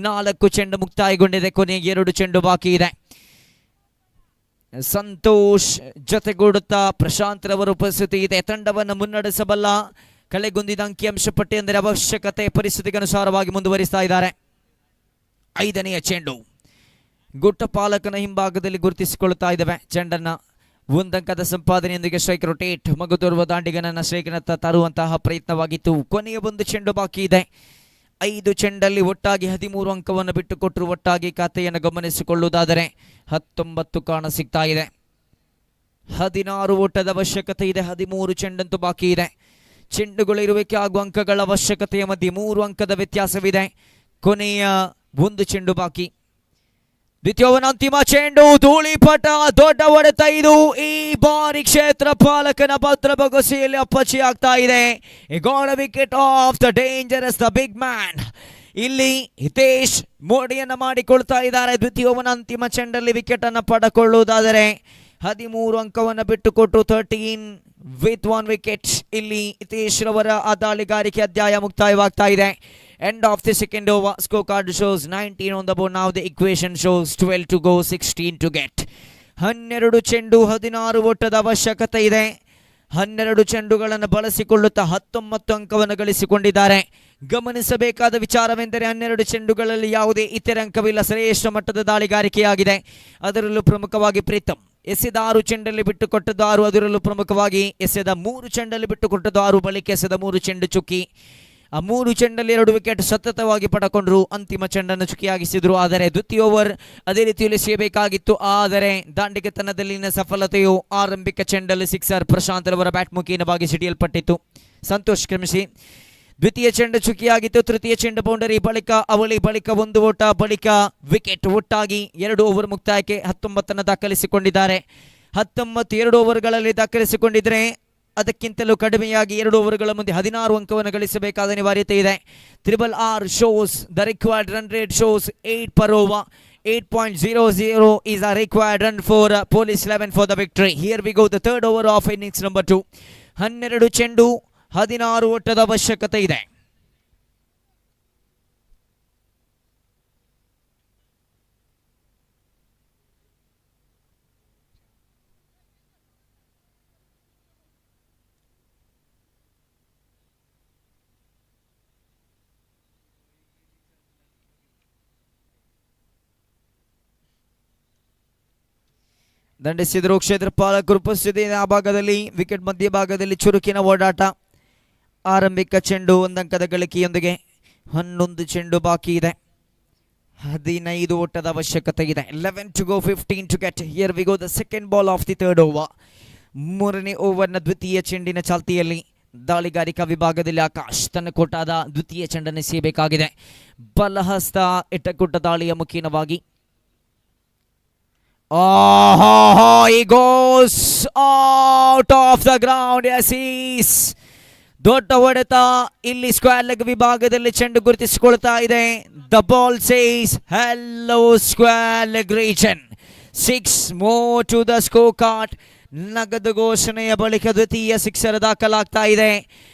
4 ಚೆಂಡು ಮುಕ್ತಾಯಗೊಂಡಿದೆ. ಕೊನೆಗೆ 2 ಚೆಂಡು ಬಾಕಿ ಇದೆ. ಸಂತೋಷ್ ಜೊತೆಗೂಡುತ್ತಾ ಪ್ರಶಾಂತ್ ರವರ ಉಪಸ್ಥಿತಿ ಇದೆ. ತಂಡವನ್ನು ಮುನ್ನಡೆಸಬಲ್ಲ ಕಳೆಗುಂದಿದ ಅಂಕಿಅಂಶ ಪಟ್ಟಿ ಅಂದರೆ ಅವಶ್ಯಕತೆ ಪರಿಸ್ಥಿತಿಗನುಸಾರವಾಗಿ ಮುಂದುವರಿಸ್ತಾ ಇದ್ದಾರೆ. 5ನೇ ಚೆಂಡು ಗುಟ್ಟ ಪಾಲಕನ ಹಿಂಭಾಗದಲ್ಲಿ ಗುರುತಿಸಿಕೊಳ್ಳುತ್ತಾ ಇದ್ದಾವೆ. ಚೆಂಡನ್ನು 1 ಅಂಕದ ಸಂಪಾದನೆಯೊಂದಿಗೆ ಸ್ಟ್ರೈಕ್ ರೊಟೇಟ್ ಮಗುತೋರುವ ದಾಂಡಿಗನನ್ನು ಸ್ಟ್ರೈಕ್ನತ್ತ ತರುವಂತಹ ಪ್ರಯತ್ನವಾಗಿತ್ತು. ಕೊನೆಯ 1 ಚೆಂಡು ಬಾಕಿ ಇದೆ. 5 ಚೆಂಡಲ್ಲಿ ಒಟ್ಟಾಗಿ 13 ಅಂಕವನ್ನು ಬಿಟ್ಟುಕೊಟ್ಟರು. ಒಟ್ಟಾಗಿ ಖಾತೆಯನ್ನು ಗಮನಿಸಿಕೊಳ್ಳುವುದಾದರೆ 19 ಕಾಣ ಸಿಗ್ತಾ ಇದೆ. 16 ಓಟದ ಅವಶ್ಯಕತೆ ಇದೆ. 13 ಚೆಂಡಂತೂ ಬಾಕಿ ಇದೆ. ಚೆಂಡುಗಳಿರುವಿಕೆ ಹಾಗೂ ಅಂಕಗಳ ಅವಶ್ಯಕತೆಯ ಮಧ್ಯೆ 3 ಅಂಕದ ವ್ಯತ್ಯಾಸವಿದೆ. ಕೊನೆಯ 1 ಚೆಂಡು ಬಾಕಿ. ದ್ವಿತೀಯವನ ಅಂತಿಮ ಚೆಂಡು, ಧೂಳಿಪಟ, ದೊಡ್ಡ ಹೊಡೆತ. ಇದು ಈ ಬಾರಿ ಕ್ಷೇತ್ರ ಪಾಲಕನ ಭದ್ರ ಬೊಗಸೆಯಲ್ಲಿ ಅಪ್ಪಚ್ಚಿ ಆಗ್ತಾ ಇದೆ. Got a wicket of the dangerous, the big man. ಇಲ್ಲಿ ಹಿತೇಶ್ ಮೋಡಿಯನ್ನು ಮಾಡಿಕೊಳ್ತಾ ಇದ್ದಾರೆ. ದ್ವಿತೀಯವನ ಅಂತಿಮ ಚೆಂಡಲ್ಲಿ ವಿಕೆಟ್ ಅನ್ನು ಪಡೆದುಕೊಳ್ಳುವುದಾದರೆ 13 ಅಂಕವನ್ನು ಬಿಟ್ಟುಕೊಟ್ಟು 13 with 1 wicket. ಇಲ್ಲಿ ಹಿತೇಶ್ ರವರ ಆ ದಾಳಿಗಾರಿಕೆ ಅಧ್ಯಾಯ ಮುಕ್ತಾಯವಾಗ್ತಾ ಇದೆ. End of the second over. Scorecard shows 19 on the board. Now the equation shows 12 to go, 16 to get. 12 ಚೆಂಡು, 16 ಓಟದ ಅವಶ್ಯಕತೆ ಇದೆ. 12 ಚೆಂಡುಗಳನ್ನು ಬಳಸಿಕೊಳ್ಳುತ್ತಾ 19 ಅಂಕವನ್ನು ಗಳಿಸಿಕೊಂಡಿದ್ದಾರೆ. ಗಮನಿಸಬೇಕಾದ ವಿಚಾರವೆಂದರೆ 12 ಚೆಂಡುಗಳಲ್ಲಿ ಯಾವುದೇ ಇತರೆ ಅಂಕವಿಲ್ಲ. ಶ್ರೇಷ್ಠ ಮಟ್ಟದ ದಾಳಿಗಾರಿಕೆಯಾಗಿದೆ. ಅದರಲ್ಲೂ ಪ್ರಮುಖವಾಗಿ ಪ್ರೀತಮ್ ಎಸೆದ 6 ಚೆಂಡಲ್ಲಿ ಬಿಟ್ಟುಕೊಟ್ಟದ್ದು 6. ಅದರಲ್ಲೂ ಪ್ರಮುಖವಾಗಿ ಎಸೆದ 3 ಚೆಂಡಲ್ಲಿ ಬಿಟ್ಟುಕೊಟ್ಟದ್ದು 6. ಬಳಿಕ ಎಸೆದ 3 ಚೆಂಡು ಚುಕ್ಕಿ. ಆ 3 ಚೆಂಡಲ್ಲಿ 2 ವಿಕೆಟ್ ಸತತವಾಗಿ ಪಡೆಕೊಂಡ್ರು. ಅಂತಿಮ ಚೆಂಡನ್ನು ಚುಕ್ಕಿಯಾಗಿಸಿದ್ರು. ಆದರೆ ದ್ವಿತೀಯ ಓವರ್ ಅದೇ ರೀತಿಯಲ್ಲಿ ಸಿಗಬೇಕಾಗಿತ್ತು. ಆದರೆ ದಾಂಡಿಗೆತನದಲ್ಲಿನ ಸಫಲತೆಯು ಆರಂಭಿಕ ಚೆಂಡಲ್ಲಿ ಸಿಕ್ಸರ್ ಪ್ರಶಾಂತ್ ರವರ ಬ್ಯಾಟ್ ಮುಖೇನವಾಗಿ ಸಿಡಿಯಲ್ಪಟ್ಟಿತ್ತು. ಸಂತೋಷ್ ಕ್ಷಮಿಸಿ. ದ್ವಿತೀಯ ಚೆಂಡು ಚುಕ್ಕಿಯಾಗಿತ್ತು. ತೃತೀಯ ಚೆಂಡು ಬೌಂಡರಿ, ಬಳಿಕ ಅವಳಿ, ಬಳಿಕ 1 ಓಟ, ಬಳಿಕ ವಿಕೆಟ್. ಒಟ್ಟಾಗಿ 2 ಓವರ್ ಮುಕ್ತಾಯಕ್ಕೆ 19 ದಾಖಲಿಸಿಕೊಂಡಿದ್ದಾರೆ. 19 2 ಓವರ್ಗಳಲ್ಲಿ ದಾಖಲಿಸಿಕೊಂಡಿದ್ರೆ ಅದಕ್ಕಿಂತಲೂ ಕಡಿಮೆಯಾಗಿ 2 ಓವರ್ಗಳ ಮುಂದೆ 16 ಅಂಕವನ್ನು ಗಳಿಸಬೇಕಾದ ಅನಿವಾರ್ಯತೆ ಇದೆ. RRR shows the required run rate shows 8 per over. 8.00 is a required run for Police 11 for the victory. Here we go, the third over of innings number 2. 12 ಚೆಂಡು, 16 ಓಟದ ಅವಶ್ಯಕತೆ ಇದೆ. ದಂಡಿಸಿದರು ಕ್ಷೇತ್ರ ಪಾಲಕರು ಉಪಸ್ಥಿತಿ. ಆ ಭಾಗದಲ್ಲಿ ವಿಕೆಟ್ ಮಧ್ಯ ಭಾಗದಲ್ಲಿ ಚುರುಕಿನ ಓಡಾಟ. ಆರಂಭಿಕ ಚೆಂಡು 1 ಅಂಕದ ಗಳಿಕೆಯೊಂದಿಗೆ 11 ಚೆಂಡು ಬಾಕಿ ಇದೆ. 15 ಓಟದ ಅವಶ್ಯಕತೆ ಇದೆ. 11 to go, 15 to get. Here we go, the second ball of the third over. 3ನೇ ಓವರ್ನ ದ್ವಿತೀಯ ಚೆಂಡಿನ ಚಾಲ್ತಿಯಲ್ಲಿ ದಾಳಿಗಾರಿಕಾ ವಿಭಾಗದಲ್ಲಿ ಆಕಾಶ್ ತನ್ನ ಕೊಟ್ಟಾದ ದ್ವಿತೀಯ ಚೆಂಡನ್ನು ಸೇಬೇಕಾಗಿದೆ. ಬಲಹಸ್ತ ಇಟ್ಟಕೊಟ್ಟ ದಾಳಿಯ ಮುಖೇನವಾಗಿ he goes out of the ground. Yes, he's ದೊಡ್ಡ ಹೊಡೆತ. ಇಲ್ಲಿ ಸ್ಕ್ವೇರ್ ಲೆಗ್ ವಿಭಾಗದಲ್ಲಿ ಚೆಂಡು ಗುರುತಿಸಿಕೊಳ್ತಾ ಇದೆ. The ball says hello square leg region. 6 more to the score card. ನಗದು ಘೋಷಣೆಯ ಬಳಿಕ ದ್ವಿತೀಯ ಸಿಕ್ಸರ್ ದಾಖಲಾಗ್ತಾ ಇದೆ.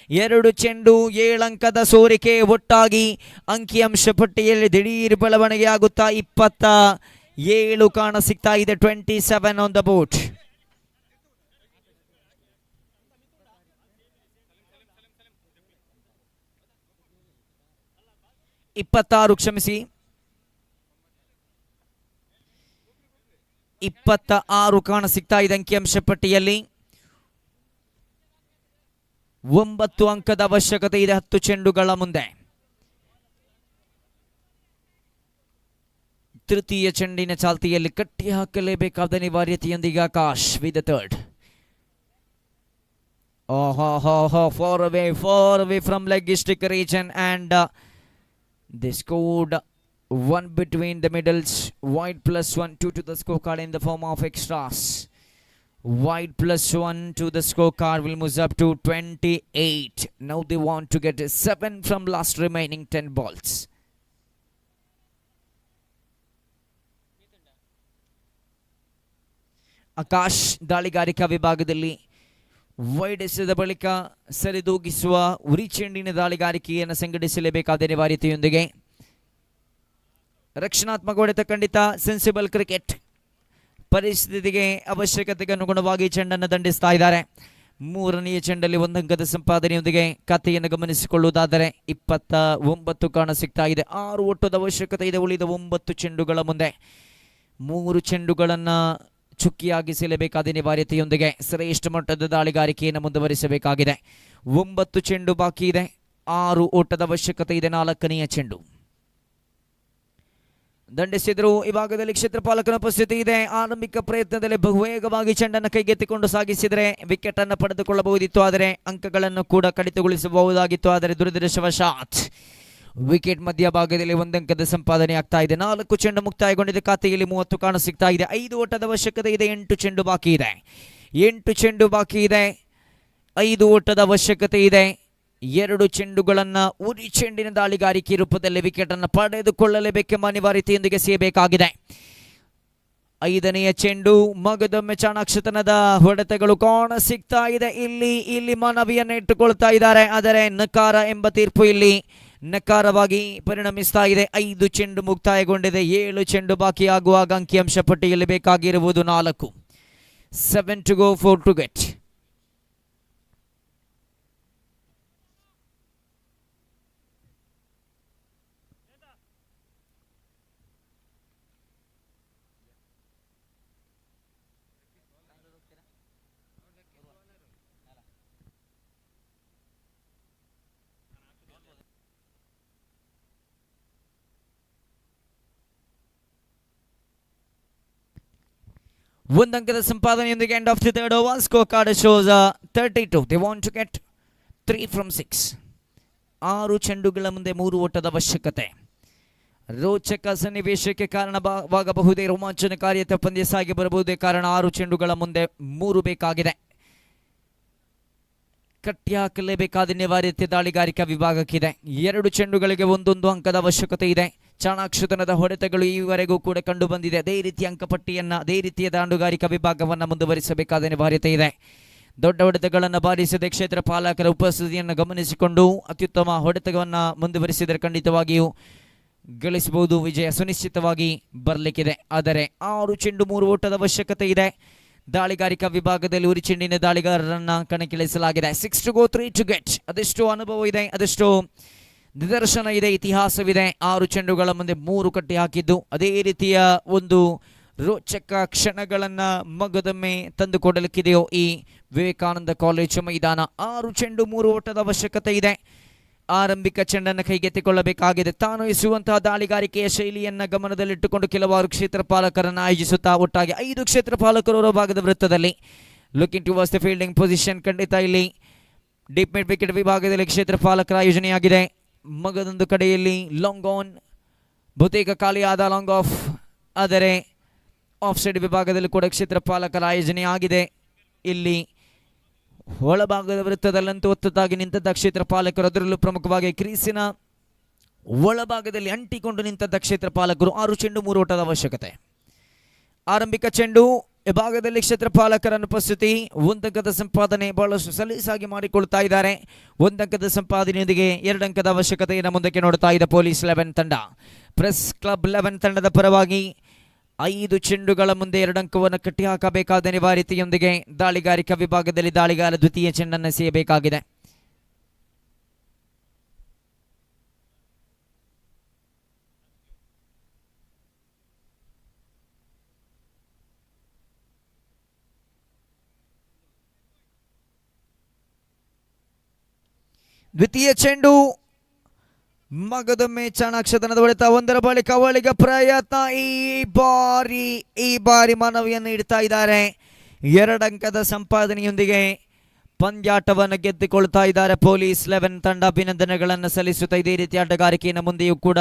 2 ಚೆಂಡು, 7 ಅಂಕದ ಸೋರಿಕೆ. ಒಟ್ಟಾಗಿ ಅಂಕಿಅಂಶ ಪಟ್ಟಿಯಲ್ಲಿ ದಿಢೀರ್ ಬೆಳವಣಿಗೆ ಆಗುತ್ತಾ 27 ಕಾಣ ಸಿಗ್ತಾ ಇದೆ. 27 on the board. ಕ್ಷಮಿಸಿ, 26 ಕಾಣ ಸಿಗ್ತಾ ಇದೆ ಅಂಕಿಅಂಶ ಪಟ್ಟಿಯಲ್ಲಿ. 9 ಅಂಕದ ಅವಶ್ಯಕತೆ ಇದೆ 10 ಚೆಂಡುಗಳ ಮುಂದೆ. ತೃತೀಯ ಚೆಂಡಿನ ಚಾಲ್ತಿಯಲ್ಲಿ ಕಟ್ಟಿ ಹಾಕಲೇಬೇಕಾದ ಅನಿವಾರ್ಯತೆಯೊಂದಿಗೆ Akash with the third. Far away from leg stick region, and they scored one between the middles. Wide +1, 2 to the scorecard in the form of extras. Wide +1 to the scorecard will move up to 28. Now they want to get 7 from last remaining 10 balls. Akash ದಾಳಿಗಾರಿಕಾ ವಿಭಾಗದಲ್ಲಿ ವೈಡ್ ಎಸೆದ ಬಳಿಕ ಸರಿದೂಗಿಸುವ ಉರಿ ಚೆಂಡಿನ ದಾಳಿಗಾರಿಕೆಯನ್ನು ಸಂಘಟಿಸಲೇಬೇಕಾದ ಅನಿವಾರ್ಯತೆಯೊಂದಿಗೆ ರಕ್ಷಣಾತ್ಮಕ ಹೊಡೆತ ಖಂಡಿತ ಸೆನ್ಸಿಬಲ್ ಕ್ರಿಕೆಟ್ ಪರಿಸ್ಥಿತಿಗೆ ಅವಶ್ಯಕತೆಗೆ ಅನುಗುಣವಾಗಿ ಚೆಂಡನ್ನು ದಂಡಿಸ್ತಾ ಇದ್ದಾರೆ. 3ನೇ ಚೆಂಡಲ್ಲಿ 1 ಅಂಕದ ಸಂಪಾದನೆಯೊಂದಿಗೆ ಖಾತೆಯನ್ನು ಗಮನಿಸಿಕೊಳ್ಳುವುದಾದರೆ 29 ಕಾಣ ಸಿಗ್ತಾ ಇದೆ. 6 ಒಟ್ಟದ ಅವಶ್ಯಕತೆ ಇದೆ ಉಳಿದ 9 ಚೆಂಡುಗಳ ಮುಂದೆ. 3 ಚೆಂಡುಗಳನ್ನು ಚುಕ್ಕಿಯಾಗಿಸಲೇಬೇಕಾದ ಅನಿವಾರ್ಯತೆಯೊಂದಿಗೆ ಶ್ರೇಷ್ಠ ಮಟ್ಟದ ದಾಳಿಗಾರಿಕೆಯನ್ನು ಮುಂದುವರಿಸಬೇಕಾಗಿದೆ. 9 ಚೆಂಡು ಬಾಕಿ ಇದೆ. 6 ಓಟದ ಅವಶ್ಯಕತೆ ಇದೆ. 4ನೇ ಚೆಂಡು ದಂಡಿಸಿದ್ರು. ಈ ಭಾಗದಲ್ಲಿ ಕ್ಷೇತ್ರಪಾಲಕನ ಉಪಸ್ಥಿತಿ ಇದೆ. ಆರಂಭಿಕ ಪ್ರಯತ್ನದಲ್ಲಿ ಬಹುವೇಗವಾಗಿ ಚೆಂಡನ್ನು ಕೈಗೆತ್ತಿಕೊಂಡು ಸಾಗಿಸಿದರೆ ವಿಕೆಟ್ ಅನ್ನು ಪಡೆದುಕೊಳ್ಳಬಹುದಿತ್ತು, ಆದರೆ ಅಂಕಗಳನ್ನು ಕೂಡ ಕಡಿತಗೊಳಿಸಬಹುದಾಗಿತ್ತು. ಆದರೆ ದುರದೃಷ್ಟವಶಾತ್ ವಿಕೆಟ್ ಮಧ್ಯಭಾಗದಲ್ಲಿ 1 ಅಂಕದ ಸಂಪಾದನೆ ಆಗ್ತಾ ಇದೆ. 4 ಚೆಂಡು ಮುಕ್ತಾಯಗೊಂಡಿದೆ. ಖಾತೆಯಲ್ಲಿ 30 ಕಾಣ ಸಿಗ್ತಾ ಇದೆ. 5 ಓಟದ ಅವಶ್ಯಕತೆ ಇದೆ. 8 ಚೆಂಡು ಬಾಕಿ ಇದೆ. 8 ಚೆಂಡು ಬಾಕಿ ಇದೆ. 5 ಓಟದ ಅವಶ್ಯಕತೆ ಇದೆ. 2 ಚೆಂಡುಗಳನ್ನು ಉರಿ ಚೆಂಡಿನ ದಾಳಿಗಾರಿಕೆ ರೂಪದಲ್ಲಿ ವಿಕೆಟ್ ಅನ್ನು ಪಡೆದುಕೊಳ್ಳಲೇಬೇಕೆಂಬ ಅನಿವಾರ್ಯತೆಯೊಂದಿಗೆ ಸೇಯಬೇಕಾಗಿದೆ. 5ನೇ ಚೆಂಡು ಮಗದೊಮ್ಮೆ ಚಾಣಾಕ್ಷತನದ ಹೊಡೆತಗಳು ಕಾಣ ಸಿಗ್ತಾ ಇದೆ. ಇಲ್ಲಿ ಮನವಿಯನ್ನು ಇಟ್ಟುಕೊಳ್ತಾ ಇದ್ದಾರೆ, ಆದರೆ ನಕಾರ ಎಂಬ ತೀರ್ಪು ಇಲ್ಲಿ ನಕಾರವಾಗಿ ಪರಿಣಮಿಸ್ತಾ ಇದೆ. 5 ಚೆಂಡು ಮುಕ್ತಾಯಗೊಂಡಿದೆ. 7 ಚೆಂಡು ಬಾಕಿ ಆಗುವಾಗ ಅಂಕಿಅಂಶ ಪಟ್ಟಿಯಲ್ಲಿ ಬೇಕಾಗಿರುವುದು 4. 7 to go, 4 to get. ಒಂದು ಅಂಕದ ಸಂಪಾದನೆಯೊಂದಿಗೆ end of the third over. Score card shows 32. They want to get 3 from 6. 6 ಚೆಂಡುಗಳ ಮುಂದೆ 3 ಓಟದ ಅವಶ್ಯಕತೆ. ರೋಚಕ ಸನ್ನಿವೇಶಕ್ಕೆ ಕಾರಣವಾಗಬಹುದೇ, ರೋಮಾಂಚನಕಾರಿ ಪಂದ್ಯ ಸಾಗಿ ಬರಬಹುದೇ. ಕಾರಣ 6 ಚೆಂಡುಗಳ ಮುಂದೆ 3 ಬೇಕಾಗಿದೆ. ಕಟ್ಟಿ ಹಾಕಲೇಬೇಕಾದ ಅನಿವಾರ್ಯತೆ ದಾಳಿಗಾರಿಕಾ ವಿಭಾಗಕ್ಕಿದೆ. 2 ಚೆಂಡುಗಳಿಗೆ 1 ಅಂಕದ ಅವಶ್ಯಕತೆ ಇದೆ. ಚಾಣಾಕ್ಷತನದ ಹೊಡೆತಗಳು ಈವರೆಗೂ ಕೂಡ ಕಂಡು ಬಂದಿದೆ. ಅದೇ ರೀತಿಯ ಅಂಕಪಟ್ಟಿಯನ್ನು, ಅದೇ ರೀತಿಯ ದಾಂಡುಗಾರಿಕಾ ವಿಭಾಗವನ್ನು ಮುಂದುವರಿಸಬೇಕಾದ ಅನಿವಾರ್ಯತೆ ಇದೆ. ದೊಡ್ಡ ಹೊಡೆತಗಳನ್ನು ಬಾರಿಸದೆ ಕ್ಷೇತ್ರ ಪಾಲಕರ ಉಪಸ್ಥಿತಿಯನ್ನು ಗಮನಿಸಿಕೊಂಡು ಅತ್ಯುತ್ತಮ ಹೊಡೆತವನ್ನು ಮುಂದುವರಿಸಿದರೆ ಖಂಡಿತವಾಗಿಯೂ ಗಳಿಸಬಹುದು. ವಿಜಯ ಸುನಿಶ್ಚಿತವಾಗಿ ಬರಲಿಕ್ಕಿದೆ. ಆದರೆ 6 ಚೆಂಡು 3 ಓಟದ ಅವಶ್ಯಕತೆ ಇದೆ. ದಾಳಿಗಾರಿಕಾ ವಿಭಾಗದಲ್ಲಿ ಉರಿ ಚೆಂಡಿನ ದಾಳಿಗಾರರನ್ನ ಕಣಕ್ಕಿಳಿಸಲಾಗಿದೆ. 6 to go, 3 to get. ಅದೆಷ್ಟು ಅನುಭವ ಇದೆ, ಅದೆಷ್ಟು ನಿದರ್ಶನ ಇದೆ, ಇತಿಹಾಸವಿದೆ. 6 ಚೆಂಡುಗಳ ಮುಂದೆ 3 ಕಟ್ಟಿ ಹಾಕಿದ್ದು ಅದೇ ರೀತಿಯ ಒಂದು ರೋಚಕ ಕ್ಷಣಗಳನ್ನು ಮಗದೊಮ್ಮೆ ತಂದುಕೊಡಲಿಕ್ಕಿದೆಯೋ ಈ ವಿವೇಕಾನಂದ ಕಾಲೇಜು ಮೈದಾನ. 6 ಚೆಂಡು 3 ಓಟದ ಅವಶ್ಯಕತೆ ಇದೆ. ಆರಂಭಿಕ ಚೆಂಡನ್ನು ಕೈಗೆತ್ತಿಕೊಳ್ಳಬೇಕಾಗಿದೆ. ತಾನು ಇಸುವಂತಹ ದಾಳಿಗಾರಿಕೆಯ ಶೈಲಿಯನ್ನು ಗಮನದಲ್ಲಿಟ್ಟುಕೊಂಡು ಕೆಲವಾರು ಕ್ಷೇತ್ರಪಾಲಕರನ್ನು ಆಯೋಜಿಸುತ್ತಾ ಒಟ್ಟಾಗಿ 5 ಕ್ಷೇತ್ರಪಾಲಕರು ಭಾಗದ ವೃತ್ತದಲ್ಲಿ looking towards the fielding position. ಖಂಡಿತ ಇಲ್ಲಿ ಡೀಪ್ ಮಿಡ್ ವಿಕೆಟ್ ವಿಭಾಗದಲ್ಲಿ ಕ್ಷೇತ್ರಪಾಲಕರ ಆಯೋಜನೆಯಾಗಿದೆ. ಮಗದೊಂದು ಕಡೆಯಲ್ಲಿ ಲಾಂಗ್ ಆನ್, ಬಹುತೇಕ ಖಾಲಿಯಾದ ಲಾಂಗ್ ಆಫ್, ಆದರೆ ಆಫ್ ಸೈಡ್ ವಿಭಾಗದಲ್ಲಿ ಕೂಡ ಕ್ಷೇತ್ರಪಾಲಕರ ಆಯೋಜನೆಯಾಗಿದೆ. ಇಲ್ಲಿ ಒಳಭಾಗದ ವೃತ್ತದಲ್ಲಂತೂ ಒತ್ತದಾಗಿ ನಿಂತದ್ದ ಕ್ಷೇತ್ರಪಾಲಕರು, ಅದರಲ್ಲೂ ಪ್ರಮುಖವಾಗಿ ಕ್ರೀಸಿನ ಒಳಭಾಗದಲ್ಲಿ ಅಂಟಿಕೊಂಡು ನಿಂತದ್ದ ಕ್ಷೇತ್ರಪಾಲಕರು. 6 ಚೆಂಡು 3 ಓಟದ ಅವಶ್ಯಕತೆ. ಆರಂಭಿಕ ಚೆಂಡು ಭಾಗದಲ್ಲಿ ಕ್ಷೇತ್ರಪಾಲಕರ ಅನುಪಸ್ಥಿತಿ. 1 ಅಂಕದ ಸಂಪಾದನೆ ಬಹಳಷ್ಟು ಸಲೀಸಾಗಿ ಮಾಡಿಕೊಳ್ತಾ ಇದ್ದಾರೆ. 1 ಅಂಕದ ಸಂಪಾದನೆಯೊಂದಿಗೆ 2 ಅಂಕದ ಅವಶ್ಯಕತೆಯನ್ನು ಮುಂದಕ್ಕೆ ನೋಡ್ತಾ ಇದೆ ಪೊಲೀಸ್ 11 ತಂಡ. ಪ್ರೆಸ್ ಕ್ಲಬ್ 11 ತಂಡದ ಪರವಾಗಿ 5 ಚೆಂಡುಗಳ ಮುಂದೆ 2 ಅಂಕವನ್ನು ಕಟ್ಟಿ ಹಾಕಬೇಕಾದ ಅನಿವಾರ್ಯತೆಯೊಂದಿಗೆ ದಾಳಿಗಾರಿಕಾ ವಿಭಾಗದಲ್ಲಿ ದಾಳಿಗಾರ ದ್ವಿತೀಯ ಚೆಂಡನ್ನು ಎಸೆಯಬೇಕಾಗಿದೆ. ದ್ವಿತೀಯ ಚೆಂಡು ಮಗದೊಮ್ಮೆ ಚಾಣಾಕ್ಷತನದ ಹೊಡೆತ, ಒಂದರ ಬಳಿಕ ಅವಳಿಗ ಪ್ರಯತ್ನ. ಈ ಬಾರಿ ಮನವಿಯನ್ನು ಇಡ್ತಾ ಇದ್ದಾರೆ. 2 ಅಂಕದ ಸಂಪಾದನೆಯೊಂದಿಗೆ ಪಂದ್ಯಾಟವನ್ನು ಗೆದ್ದುಕೊಳ್ತಾ ಇದ್ದಾರೆ ಪೊಲೀಸ್ 11 ತಂಡ. ಅಭಿನಂದನೆಗಳನ್ನು ಸಲ್ಲಿಸುತ್ತಾ ಇದೇ ರೀತಿ ಆಟಗಾರಿಕೆಯನ್ನು ಮುಂದೆಯೂ ಕೂಡ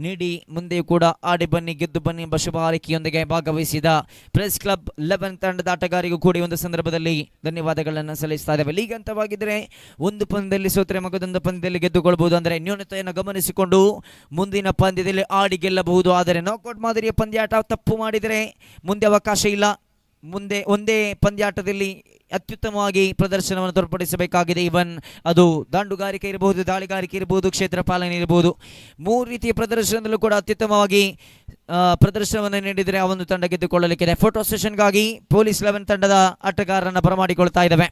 ನೀಡಿ, ಮುಂದೆಯೂ ಕೂಡ ಆಡಿ ಬನ್ನಿ, ಗೆದ್ದು ಬನ್ನಿ ಎಂಬ ಶುಭ ಹಾರೈಕೆಯೊಂದಿಗೆ ಭಾಗವಹಿಸಿದ ಪ್ರೆಸ್ ಕ್ಲಬ್ 11 ತಂಡದ ಆಟಗಾರಿಗೂ ಕೂಡ ಒಂದು ಸಂದರ್ಭದಲ್ಲಿ ಧನ್ಯವಾದಗಳನ್ನು ಸಲ್ಲಿಸ್ತಾ ಇದ್ದೇವೆ. ಲೀಗ್ ಅಂತವಾಗಿದ್ದರೆ ಒಂದು ಪಂದ್ಯದಲ್ಲಿ ಸೋತರೆ ಮಗದೊಂದು ಪಂದ್ಯದಲ್ಲಿ ಗೆದ್ದುಕೊಳ್ಬಹುದು. ಅಂದರೆ ನ್ಯೂನತೆಯನ್ನು ಗಮನಿಸಿಕೊಂಡು ಮುಂದಿನ ಪಂದ್ಯದಲ್ಲಿ ಆಡಿ ಗೆಲ್ಲಬಹುದು. ಆದರೆ ನಾಕೌಟ್ ಮಾದರಿಯ ಪಂದ್ಯಾಟ ತಪ್ಪು ಮಾಡಿದರೆ ಮುಂದೆ ಅವಕಾಶ ಇಲ್ಲ. ಮುಂದೆ ಒಂದೇ ಪಂದ್ಯಾಟದಲ್ಲಿ ಅತ್ಯುತ್ತಮವಾಗಿ ಪ್ರದರ್ಶನವನ್ನು ತೋರ್ಪಡಿಸಬೇಕಾಗಿದೆ. ಇವನ್ ಅದು ದಾಂಡುಗಾರಿಕೆ ಇರಬಹುದು, ದಾಳಿಗಾರಿಕೆ ಇರಬಹುದು, ಕ್ಷೇತ್ರ ಪಾಲನೆ ಇರಬಹುದು. 3 ರೀತಿಯ ಪ್ರದರ್ಶನದಲ್ಲೂ ಕೂಡ ಅತ್ಯುತ್ತಮವಾಗಿ ಪ್ರದರ್ಶನವನ್ನು ನೀಡಿದರೆ ಆ ಒಂದು ತಂಡ ಗೆದ್ದುಕೊಳ್ಳಲಿಕ್ಕಿದೆ. ಫೋಟೋ ಸೆಷನ್ಗಾಗಿ ಪೊಲೀಸ್ 11 ತಂಡದ ಆಟಗಾರರನ್ನು ಬರಮಾಡಿಕೊಳ್ತಾ ಇದ್ದಾವೆ.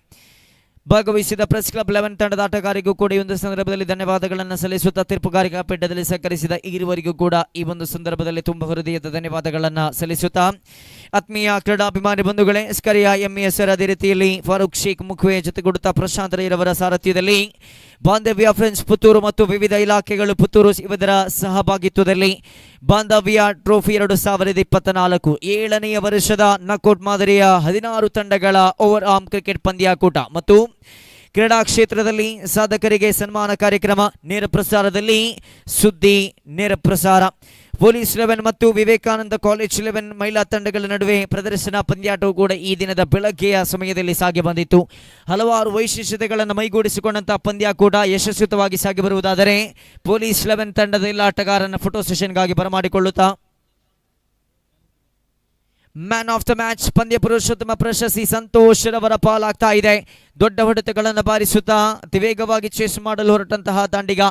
ಭಾಗವಹಿಸಿದ ಪ್ರೆಸ್ ಕ್ಲಬ್ 11 ತಂಡದ ಆಟಗಾರಿಗೂ ಕೂಡ ಈ ಒಂದು ಸಂದರ್ಭದಲ್ಲಿ ಧನ್ಯವಾದಗಳನ್ನು ಸಲ್ಲಿಸುತ್ತಾ ತೀರ್ಪುಗಾರಿಕಾ ಪೀಠದಲ್ಲಿ ಸಹಕರಿಸಿದ ಈರುವರೆಗೂ ಕೂಡ ಈ ಒಂದು ಸಂದರ್ಭದಲ್ಲಿ ತುಂಬ ಹೃದಯದ ಧನ್ಯವಾದಗಳನ್ನು ಸಲ್ಲಿಸುತ್ತಾ ಆತ್ಮೀಯ ಕ್ರೀಡಾಭಿಮಾನಿ ಬಂಧುಗಳೇ, ಸ್ಕರಿಯಾ ಎಂಇಎಸ್ಆರ್ ಅದೇ ರೀತಿಯಲ್ಲಿ ಫಾರೂಕ್ ಶೇಖ್ ಮುಖ್ವೆ ಜೊತೆಗೂಡುತ್ತಾ ಪ್ರಶಾಂತ್ ರೈರವರ ಸಾರಥ್ಯದಲ್ಲಿ ಬಾಂಧವ್ಯ ಫ್ರೆಂಡ್ಸ್ ಪುತ್ತೂರು ಮತ್ತು ವಿವಿಧ ಇಲಾಖೆಗಳು ಪುತ್ತೂರು ಇವರ ಸಹಭಾಗಿತ್ವದಲ್ಲಿ ಬಾಂಧವ್ಯ ಟ್ರೋಫಿ 2024 7ನೆಯ ವರ್ಷದ ನಾಕೌಟ್ ಮಾದರಿಯ 16 ತಂಡಗಳ ಓವರ್ ಆರ್ಮ್ ಕ್ರಿಕೆಟ್ ಪಂದ್ಯಾಕೂಟ ಮತ್ತು ಕ್ರೀಡಾ ಕ್ಷೇತ್ರದಲ್ಲಿ ಸಾಧಕರಿಗೆ ಸನ್ಮಾನ ಕಾರ್ಯಕ್ರಮ ನೇರ ಪ್ರಸಾರದಲ್ಲಿ ಸುದ್ದಿ ನೇರ ಪ್ರಸಾರ. ಪೊಲೀಸ್ 11 ಮತ್ತು ವಿವೇಕಾನಂದ ಕಾಲೇಜ್ 11 ಮಹಿಳಾ ತಂಡಗಳ ನಡುವೆ ಪ್ರದರ್ಶನ ಪಂದ್ಯಾಟವು ಕೂಡ ಈ ದಿನದ ಬೆಳಗ್ಗೆಯ ಸಮಯದಲ್ಲಿ ಸಾಗಿ ಬಂದಿತ್ತು. ಹಲವಾರು ವೈಶಿಷ್ಟ್ಯತೆಗಳನ್ನು ಮೈಗೂಡಿಸಿಕೊಂಡಂತಹ ಪಂದ್ಯಾಕೂಟ ಯಶಸ್ವಿತವಾಗಿ ಸಾಗಿ ಬರುವುದಾದರೆ ಪೊಲೀಸ್ 11 ತಂಡದ ಎಲ್ಲ ಆಟಗಾರರನ್ನು ಫೋಟೋ ಸೆಷನ್ಗಾಗಿ ಬರಮಾಡಿಕೊಳ್ಳುತ್ತಾ ಮ್ಯಾನ್ ಆಫ್ ದ ಮ್ಯಾಚ್ ಪಂದ್ಯ ಪುರುಷೋತ್ತಮ ಪ್ರಶಸ್ತಿ ಸಂತೋಷ್ ರವರ ಪಾಲಾಗ್ತಾ ಇದೆ. ದೊಡ್ಡ ಹೊಡೆತಗಳನ್ನು ಬಾರಿಸುತ್ತಾ ಅತಿ ವೇಗವಾಗಿ ಚೇಸ್ ಮಾಡಲು ಹೊರಟಂತಹ ದಾಂಡಿಗ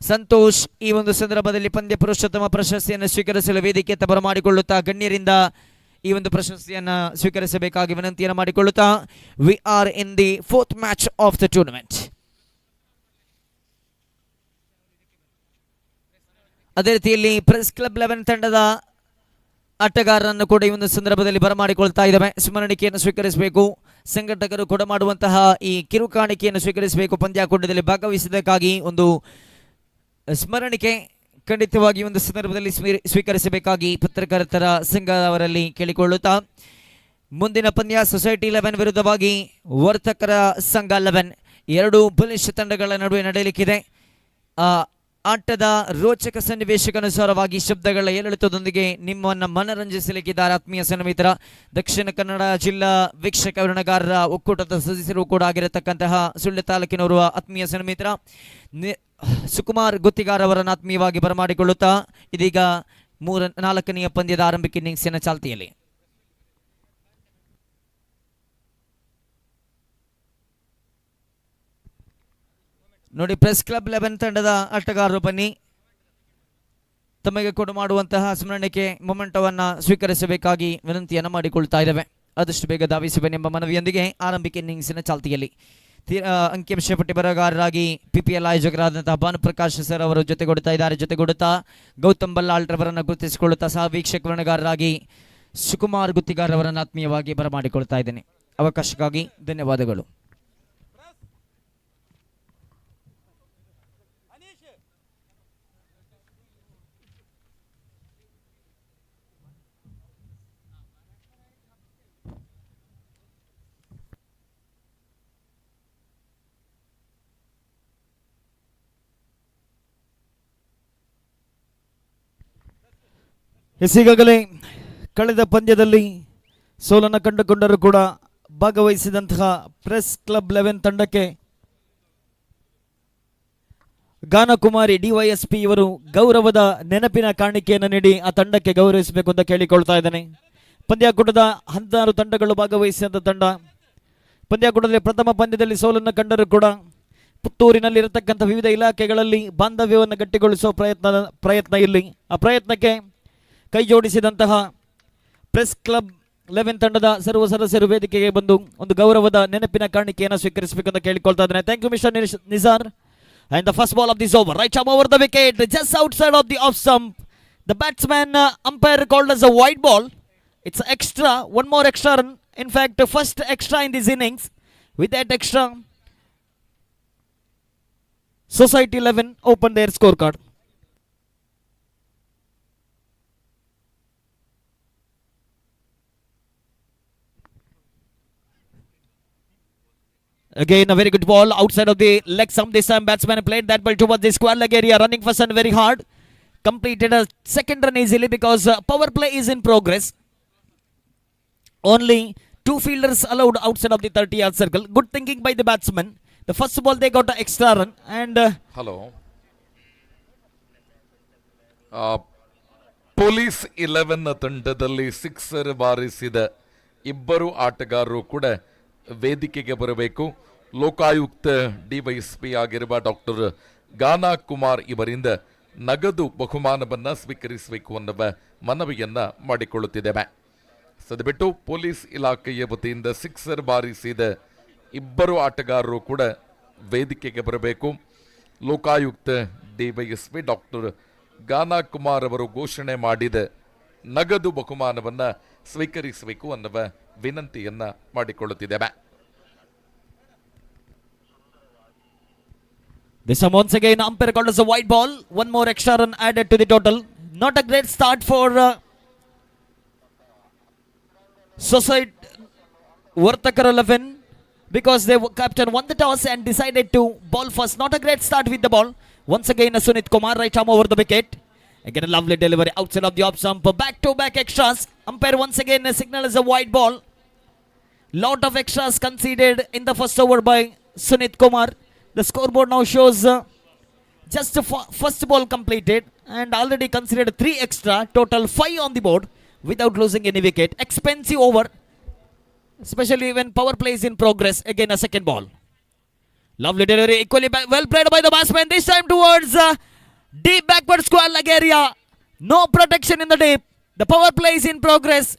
ಸಂತೋಷ್ ಈ ಒಂದು ಸಂದರ್ಭದಲ್ಲಿ ಪಂದ್ಯ ಪುರುಷೋತ್ತಮ ಪ್ರಶಸ್ತಿಯನ್ನು ಸ್ವೀಕರಿಸಲು ವೇದಿಕೆ ಬರಮಾಡಿಕೊಳ್ಳುತ್ತಾ ಗಣ್ಯರಿಂದ ಈ ಒಂದು ಪ್ರಶಸ್ತಿಯನ್ನು ಸ್ವೀಕರಿಸಬೇಕಾಗಿ ವಿನಂತಿಯನ್ನು ಮಾಡಿಕೊಳ್ಳುತ್ತಾ we R in the 4th match of the tournament. ಅದೇ ರೀತಿಯಲ್ಲಿ ಪ್ರೆಸ್ ಕ್ಲಬ್ 11 ತಂಡದ ಆಟಗಾರರನ್ನು ಕೂಡ ಈ ಒಂದು ಸಂದರ್ಭದಲ್ಲಿ ಬರಮಾಡಿಕೊಳ್ತಾ ಇದ್ದಾವೆ. ಸ್ಮರಣಿಕೆಯನ್ನು ಸ್ವೀಕರಿಸಬೇಕು. ಸಂಘಟಕರು ಕೂಡ ಮಾಡುವಂತಹ ಈ ಕಿರುಕಾಣಿಕೆಯನ್ನು ಸ್ವೀಕರಿಸಬೇಕು. ಪಂದ್ಯಾಕೂಟದಲ್ಲಿ ಭಾಗವಹಿಸಿದ್ದಕ್ಕಾಗಿ ಒಂದು ಸ್ಮರಣಿಕೆ ಖಂಡಿತವಾಗಿ ಒಂದು ಸಂದರ್ಭದಲ್ಲಿ ಸ್ವೀಕರಿಸಬೇಕಾಗಿ ಪತ್ರಕರ್ತರ ಸಂಘದವರಲ್ಲಿ ಕೇಳಿಕೊಳ್ಳುತ್ತಾ ಮುಂದಿನ ಪಂದ್ಯ ಸೊಸೈಟಿ 11 ವಿರುದ್ಧವಾಗಿ ವರ್ತಕರ ಸಂಘ 11 2 ಬಲಿಷ್ಠ ತಂಡಗಳ ನಡುವೆ ನಡೆಯಲಿಕ್ಕಿದೆ. ಆಟದ ರೋಚಕ ಸನ್ನಿವೇಶಕ್ಕನುಸಾರವಾಗಿ ಶಬ್ದಗಳ ಏರಿಳಿತದೊಂದಿಗೆ ನಿಮ್ಮನ್ನು ಮನರಂಜಿಸಲಿಕ್ಕಿದ್ದಾರೆ ಆತ್ಮೀಯ ಸ್ನೇಹಿತರ. ದಕ್ಷಿಣ ಕನ್ನಡ ಜಿಲ್ಲಾ ವೀಕ್ಷಕ ವಿವರಣೆಗಾರರ ಒಕ್ಕೂಟದ ಸದಸ್ಯರು ಕೂಡ ಆಗಿರತಕ್ಕಂತಹ ಸುಳ್ಯ ತಾಲೂಕಿನವರು ಆತ್ಮೀಯ ಸ್ನೇಹಿತರ ಸುಕುಮಾರ್ ಗುತ್ತಿಗಾರ್ ಅವರನ್ನು ಆತ್ಮೀಯವಾಗಿ ಬರಮಾಡಿಕೊಳ್ಳುತ್ತಾ ಇದೀಗ 4ನೆಯ ಪಂದ್ಯದ ಆರಂಭಿಕ ಇನ್ನಿಂಗ್ಸಿನ ಚಾಲ್ತಿಯಲ್ಲಿ ನೋಡಿ. ಪ್ರೆಸ್ ಕ್ಲಬ್ 11 ತಂಡದ ಆಟಗಾರರು ಬನ್ನಿ, ತಮಗೆ ಕೊಡು ಮಾಡುವಂತಹ ಸ್ಮರಣಿಕೆ ಮೊಮೆಂಟವನ್ನು ಸ್ವೀಕರಿಸಬೇಕಾಗಿ ವಿನಂತಿಯನ್ನು ಮಾಡಿಕೊಳ್ತಾ ಇದ್ದೇವೆ. ಆದಷ್ಟು ಬೇಗ ಧಾವಿಸಿ ಬನ್ನಿ ಎಂಬ ಮನವಿಯೊಂದಿಗೆ ಆರಂಭಿಕ ಇನ್ನಿಂಗ್ಸಿನ ಚಾಲ್ತಿಯಲ್ಲಿ ಅಂಕಿಅಂಶ ಪಟ್ಟಿ ಬರಹಗಾರರಾಗಿ PPL ಆಯೋಜಕರಾದಂತಹ ಭಾನುಪ್ರಕಾಶ್ ಸರ್ ಅವರು ಜೊತೆಗೂಡುತ್ತಾ ಇದ್ದಾರೆ. ಜೊತೆಗೂಡುತ್ತಾ ಗೌತಮ್ ಬಲ್ಲಾಳ್ರವರನ್ನು ಗುರುತಿಸಿಕೊಳ್ಳುತ್ತಾ ಸಹ ವೀಕ್ಷಕ ವರ್ಣಗಾರರಾಗಿ ಸುಕುಮಾರ್ ಗುತ್ತಿಗಾರ್ ಅವರನ್ನು ಆತ್ಮೀಯವಾಗಿ ಬರಮಾಡಿಕೊಳ್ತಾ ಇದ್ದೇನೆ. ಅವಕಾಶಕ್ಕಾಗಿ ಧನ್ಯವಾದಗಳು. ಈಗಾಗಲೇ ಕಳೆದ ಪಂದ್ಯದಲ್ಲಿ ಸೋಲನ್ನು ಕಂಡುಕೊಂಡರೂ ಕೂಡ ಭಾಗವಹಿಸಿದಂತಹ ಪ್ರೆಸ್ ಕ್ಲಬ್ 11 ತಂಡಕ್ಕೆ ಗಾನಕುಮಾರಿ DYSP ಇವರು ಗೌರವದ ನೆನಪಿನ ಕಾಣಿಕೆಯನ್ನು ನೀಡಿ ಆ ತಂಡಕ್ಕೆ ಗೌರವಿಸಬೇಕು ಅಂತ ಕೇಳಿಕೊಳ್ತಾ ಇದ್ದೇನೆ. ಪಂದ್ಯಾಕೂಟದ 16 ತಂಡಗಳು ಭಾಗವಹಿಸಿದಂಥ ತಂಡ ಪಂದ್ಯಾಕೂಟದಲ್ಲಿ ಪ್ರಥಮ ಪಂದ್ಯದಲ್ಲಿ ಸೋಲನ್ನು ಕಂಡರೂ ಕೂಡ ಪುತ್ತೂರಿನಲ್ಲಿರತಕ್ಕಂಥ ವಿವಿಧ ಇಲಾಖೆಗಳಲ್ಲಿ ಬಾಂಧವ್ಯವನ್ನು ಗಟ್ಟಿಗೊಳಿಸುವ ಪ್ರಯತ್ನ ಇಲ್ಲಿ ಆ ಪ್ರಯತ್ನಕ್ಕೆ ಕೈ ಜೋಡಿಸಿದಂತಹ ಪ್ರೆಸ್ ಕ್ಲಬ್ 11 ತಂಡದ ಸರ್ವ ಸದಸ್ಯರು ವೇದಿಕೆಗೆ ಬಂದು ಒಂದು ಗೌರವದ ನೆನಪಿನ ಕಾಣಿಕೆಯನ್ನು ಸ್ವೀಕರಿಸಬೇಕು ಅಂತ ಕೇಳಿಕೊಳ್ತಾ ಇದ್ದೇನೆ. Thank you mister Nisar. And the first ball of this over, right arm over the wicket, just outside of the off stump. The batsman umpire called as a wide ball. It's extra, one more extra run. In fact, first extra in this innings. With that extra, Society 11 open their scorecard. Again, a very good ball outside of the leg stump. This time, batsman played that ball towards the square leg area, running first and very hard. Completed a second run easily because power play is in progress. Only 2 fielders allowed outside of the 30-yard circle. Good thinking by the batsman. The first ball they got an extra run and. Hello. Police 11 ತಂಡದಲ್ಲಿ ಸಿಕ್ಸರ್ ಬಾರಿಸಿದ ಇಬ್ಬರು ಆಟಗಾರರು ಕೂಡ ವೇದಿಕೆಗೆ ಬರಬೇಕು. ಲೋಕಾಯುಕ್ತ ಡಿವೈಎಸ್ಪಿ ಆಗಿರುವ ಡಾಕ್ಟರ್ ಗಾನಾ ಕುಮಾರ್ ಇವರಿಂದ ನಗದು ಬಹುಮಾನವನ್ನು ಸ್ವೀಕರಿಸಬೇಕು ಅನ್ನುವ ಮನವಿಯನ್ನ ಮಾಡಿಕೊಳ್ಳುತ್ತಿದ್ದೇವೆ. ಸದ್ಬಿಟ್ಟು ಪೊಲೀಸ್ ಇಲಾಖೆಯ ವತಿಯಿಂದ ಸಿಕ್ಸರ್ ಬಾರಿಸಿದ ಇಬ್ಬರು ಆಟಗಾರರು ಕೂಡ ವೇದಿಕೆಗೆ ಬರಬೇಕು. ಲೋಕಾಯುಕ್ತ ಡಿವೈಎಸ್ಪಿ ಡಾಕ್ಟರ್ ಗಾನಾ ಕುಮಾರ್ ಅವರು ಘೋಷಣೆ ಮಾಡಿದ ನಗದು ಬಹುಮಾನವನ್ನು ಸ್ವೀಕರಿಸಬೇಕು ಅನ್ನುವ ವಿನಂತಿಯನ್ನ ಮಾಡಿಕೊಳ್ಳುತ್ತಿದ್ದೇವೆ. This time once again umpire called as a white ball. One more extra run added to the total. Not a great start for Society Vartakar 11 because they captain won the toss and decided to bowl first. Not a great start with the ball. Once again Sunit Kumar right arm over the wicket. Again a lovely delivery outside of the off stump. Back to back extras. Umpire once again a signal as a white ball. Lot of extras conceded in the first over by Sunit Kumar. The scoreboard now shows just the first ball completed and already considered 3 extra. Total 5 on the board without losing any wicket. Expensive over, especially when power play is in progress. Again a second ball. Lovely delivery, equally well played by the batsman. This time towards deep backward square leg area. No protection in the deep. The power play is in progress.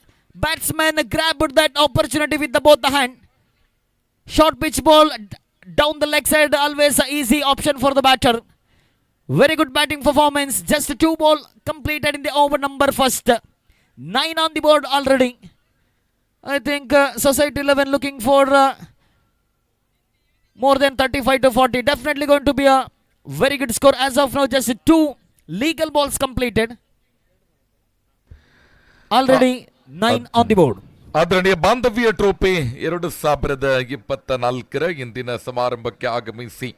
Batsman grabbed that opportunity with both the hand. Short pitch ball down the leg side, always an easy option for the batter. Very good batting performance. Just 2 ball completed in the over number first. 9 on the board already. I think Society 11 looking for more than 35 to 40. Definitely going to be a very good score. As of now, just 2 legal balls completed. Already 9 on the board. ಆದರಣೀಯ ಬಾಂಧವ್ಯ ಟ್ರೋಫಿ 2024 ಇಂದಿನ ಸಮಾರಂಭಕ್ಕೆ ಆಗಮಿಸಿ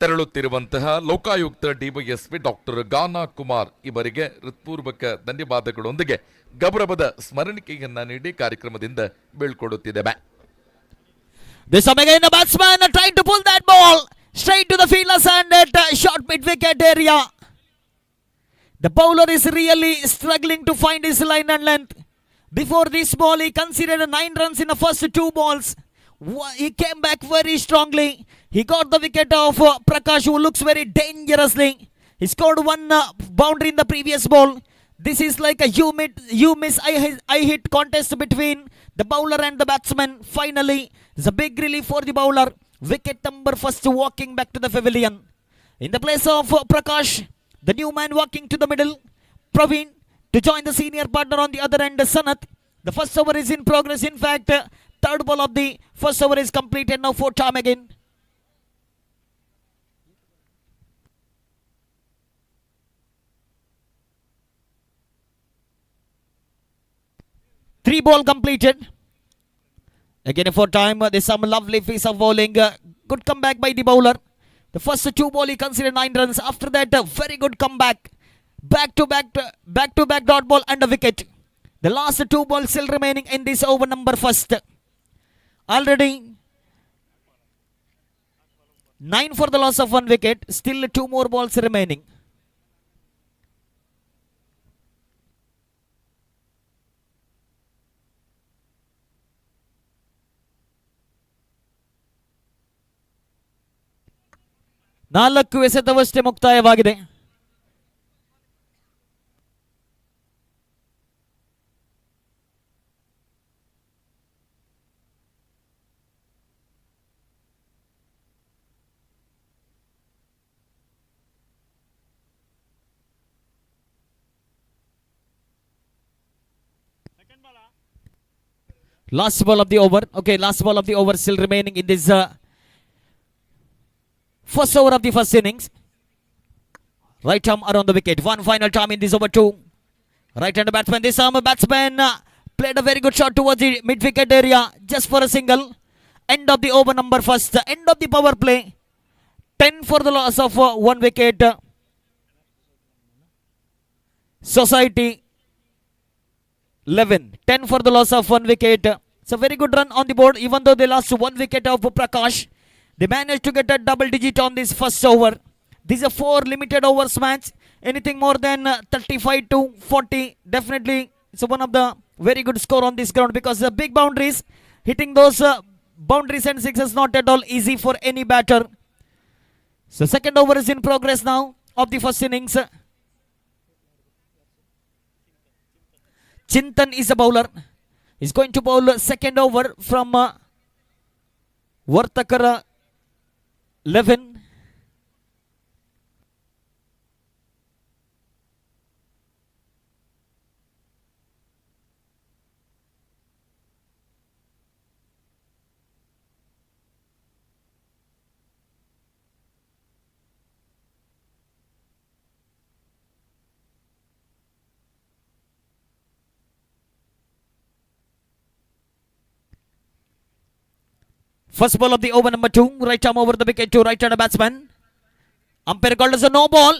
ತೆರಳುತ್ತಿರುವಂತಹ ಲೋಕಾಯುಕ್ತ ಡಿವೈಎಸ್ಪಿ ಡಾಕ್ಟರ್ ಗಾನಾ ಕುಮಾರ್ ಇವರಿಗೆ ಹೃತ್ಪೂರ್ವಕ ಧನ್ಯವಾದಗಳೊಂದಿಗೆ ಗೌರವದ ಸ್ಮರಣಿಕೆಯನ್ನ ನೀಡಿ ಕಾರ್ಯಕ್ರಮದಿಂದ ಬೀಳ್ಕೊಡುತ್ತಿದ್ದೇವೆ. This time again the batsman trying to pull that ball straight to the fielders and at short mid wicket area. The bowler is really struggling to find his line and length. Before this ball he considered 9 runs in the first 2 balls. He came back very strongly. He got the wicket of Prakash, who looks very dangerously. He scored 1 boundary in the previous ball. This is like a you miss I hit contest between the bowler and the batsman. Finally, it's a big relief for the bowler. Wicket number first walking back to the pavilion. In the place of Prakash, the new man walking to the middle, Praveen, to join the senior partner on the other end, Sanath. The first over is in progress. In fact, third ball of the first over is completed now for time again. Three ball completed. Again for time. There's some lovely piece of bowling. Good comeback by the bowler. The first 2 ball he considered 9 runs. After that, a very good comeback. Back to back dot ball and a wicket. The last 2 balls still remaining in this over number first. Already 9 for the loss of 1 wicket. Still 2 more balls remaining. ನಾಲ್ಕು ಎಸೆತವಷ್ಟೇ ಮುಕ್ತಾಯವಾಗಿದೆ. Last ball of the over. Okay, last ball of the over still remaining in this First over of the first innings. Right arm around the wicket. One final time in this over 2. Right-hand batsman. This arm batsman played a very good shot towards the mid-wicket area just for a single. End of the over number first. End of the power play. 10 for the loss of 1 wicket. Society 11. 10 for the loss of 1 wicket. It's a very good run on the board, even though they lost 1 wicket of Prakash. They managed to get a double digit on this first over. This is a 4 limited overs match. Anything more than 35 to 40, definitely it's one of the very good score on this ground, because the big boundaries, hitting those boundaries and sixes not at all easy for any batter. So second over is in progress now of the first innings. Chintan is a bowler. He's going to bowl second over from Vartakara 11. First ball of the over number 2. Right arm over the wicket to right-hand batsman. Umpire called as a no ball.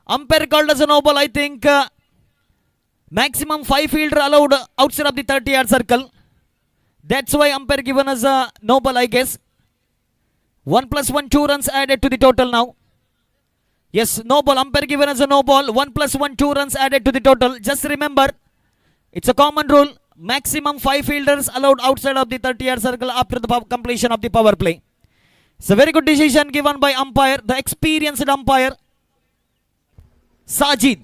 Umpire called as a no ball. I think maximum 5 fielder allowed outside of the 30-yard circle. That's why umpire given us a no ball, I guess. 1 + 1, 2 runs added to the total now. Yes, no ball. Umpire given us a no ball. 1 + 1, 2 runs added to the total. Just remember, it's a common rule. Maximum 5 fielders allowed outside of the 30-yard circle after the completion of the power play. It's a very good decision given by umpire, the experienced umpire, Sajid.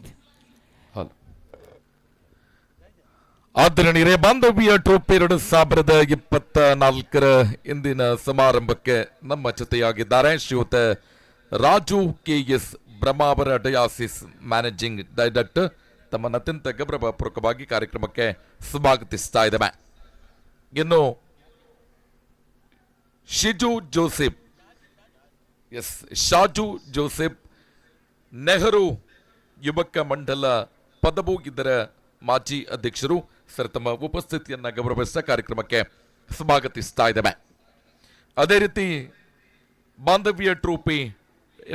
ಆದರಣೀಯರೇ, ಬಾಂಧವ್ಯ ಟ್ರೋಫಿ 2024 ಇಂದಿನ ಸಮಾರಂಭಕ್ಕೆ ನಮ್ಮ ಜೊತೆಯಾಗಿದ್ದಾರೆ Shriyuta Raju KS Brahmavar diocese managing director. ತಮ್ಮನ್ನು ಅತ್ಯಂತ ಗೌರವಪೂರ್ವಕವಾಗಿ ಕಾರ್ಯಕ್ರಮಕ್ಕೆ ಸ್ವಾಗತಿಸ್ತಾ ಇದ್ದೇವೆ. ಇನ್ನು ಶಾಜು ಜೋಸೆಫ್ ನೆಹರು ಯುವಕ ಮಂಡಲ ಪದವು ಇದರ ಮಾಜಿ ಅಧ್ಯಕ್ಷರು ಸರ್, ತಮ್ಮ ಉಪಸ್ಥಿತಿಯನ್ನು ಗೌರವಿಸಿದ ಕಾರ್ಯಕ್ರಮಕ್ಕೆ ಸ್ವಾಗತಿಸ್ತಾ ಇದ್ದೇವೆ. ಅದೇ ರೀತಿ ಬಾಂಧವ್ಯ ಟ್ರೋಫಿ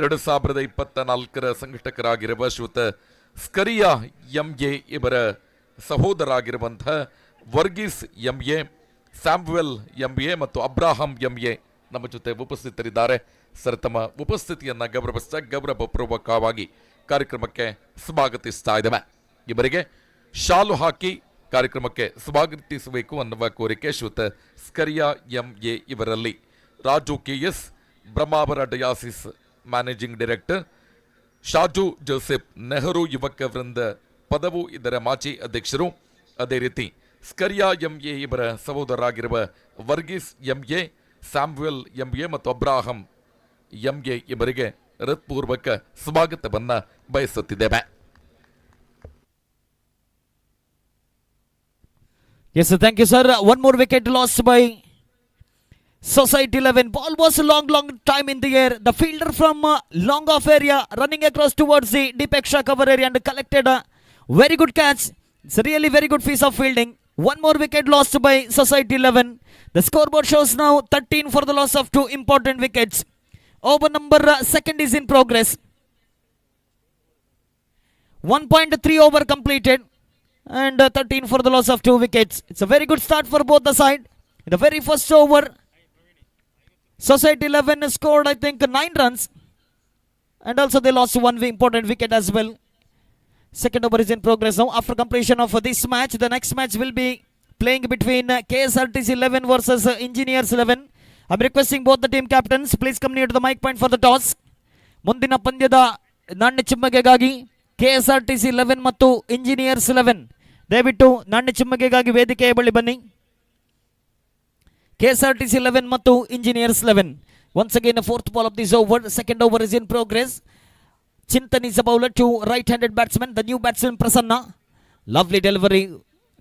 2024 ಸಂಘಟಕರಾಗಿರುವ ಶ್ರೀಯುತ ಸ್ಕರಿಯಾ MA ಇವರ ಸಹೋದರಾಗಿರುವಂತಹ ವರ್ಗೀಸ್ MA, ಸ್ಯಾಮ್ವೆಲ್ MA ಮತ್ತು ಅಬ್ರಾಹಂ MA ನಮ್ಮ ಜೊತೆ ಉಪಸ್ಥಿತರಿದ್ದಾರೆ. ಸರ್, ತಮ್ಮ ಉಪಸ್ಥಿತಿಯನ್ನು ಗೌರವಿಸಿದ ಗೌರವಪೂರ್ವಕವಾಗಿ ಕಾರ್ಯಕ್ರಮಕ್ಕೆ ಸ್ವಾಗತಿಸ್ತಾ ಇದ್ದೇವೆ. ಇವರಿಗೆ ಶಾಲು ಹಾಕಿ ಕಾರ್ಯಕ್ರಮಕ್ಕೆ ಸ್ವಾಗತಿಸಬೇಕು ಅನ್ನುವ ಕೋರಿಕೆ ಶ್ರೀಯುತ ಸ್ಕರಿಯಾ MA ಇವರಲ್ಲಿ. Raju KS Brahmavar diocese managing director, Shaju Joseph Nehru Yuvaka Vrinda ಪದವು ಇದರ ಮಾಜಿ ಅಧ್ಯಕ್ಷರು, ಅದೇ ರೀತಿ ಸ್ಕರಿಯಾ MA ಇವರ ಸಹೋದರರಾಗಿರುವ ವರ್ಗೀಸ್ MA, ಸ್ಯಾಮ್ವೆಲ್ MA ಮತ್ತು ಅಬ್ರಾಹಂ MA ಇವರಿಗೆ ಹೃತ್ಪೂರ್ವಕ ಸ್ವಾಗತವನ್ನ ಬಯಸುತ್ತಿದ್ದೇವೆ. Yes, sir, thank you, sir. One more wicket lost by Society 11. Ball was a long time in the air. The fielder from long off area running across towards the deep extra cover area and collected a very good catch. It's a really very good piece of fielding. One more wicket lost by Society 11. The scoreboard shows now 13 for the loss of 2 important wickets. Over number second is in progress. 1.3 over completed and 13 for the loss of 2 wickets. It's a very good start for both the side. In the very first over, Society 11 scored, I think, 9 runs. And also they lost 1 important wicket as well. Second over is in progress now. After completion of this match, the next match will be playing between KSRTC 11 versus Engineers 11. I'm requesting both the team captains, please come near to the mic point for the toss. ಮುಂದಿನ ಪಂದ್ಯದ ನಾಣ್ಯ ಚಿಮ್ಮಗೆಗಾಗಿ KSRTC 11 ಮತ್ತು Engineers 11 ದಯವಿಟ್ಟು ನಾಣ್ಯ ಚಿಮ್ಮಗೆಗಾಗಿ ವೇದಿಕೆಯ ಬಳಿ ಬನ್ನಿ. KSRTC 11 ಮತ್ತು Engineers 11. Once again, the fourth ball of this over. Second over is in progress. Chintan is a bowler to right-handed batsman. The new batsman Prasanna. Lovely delivery.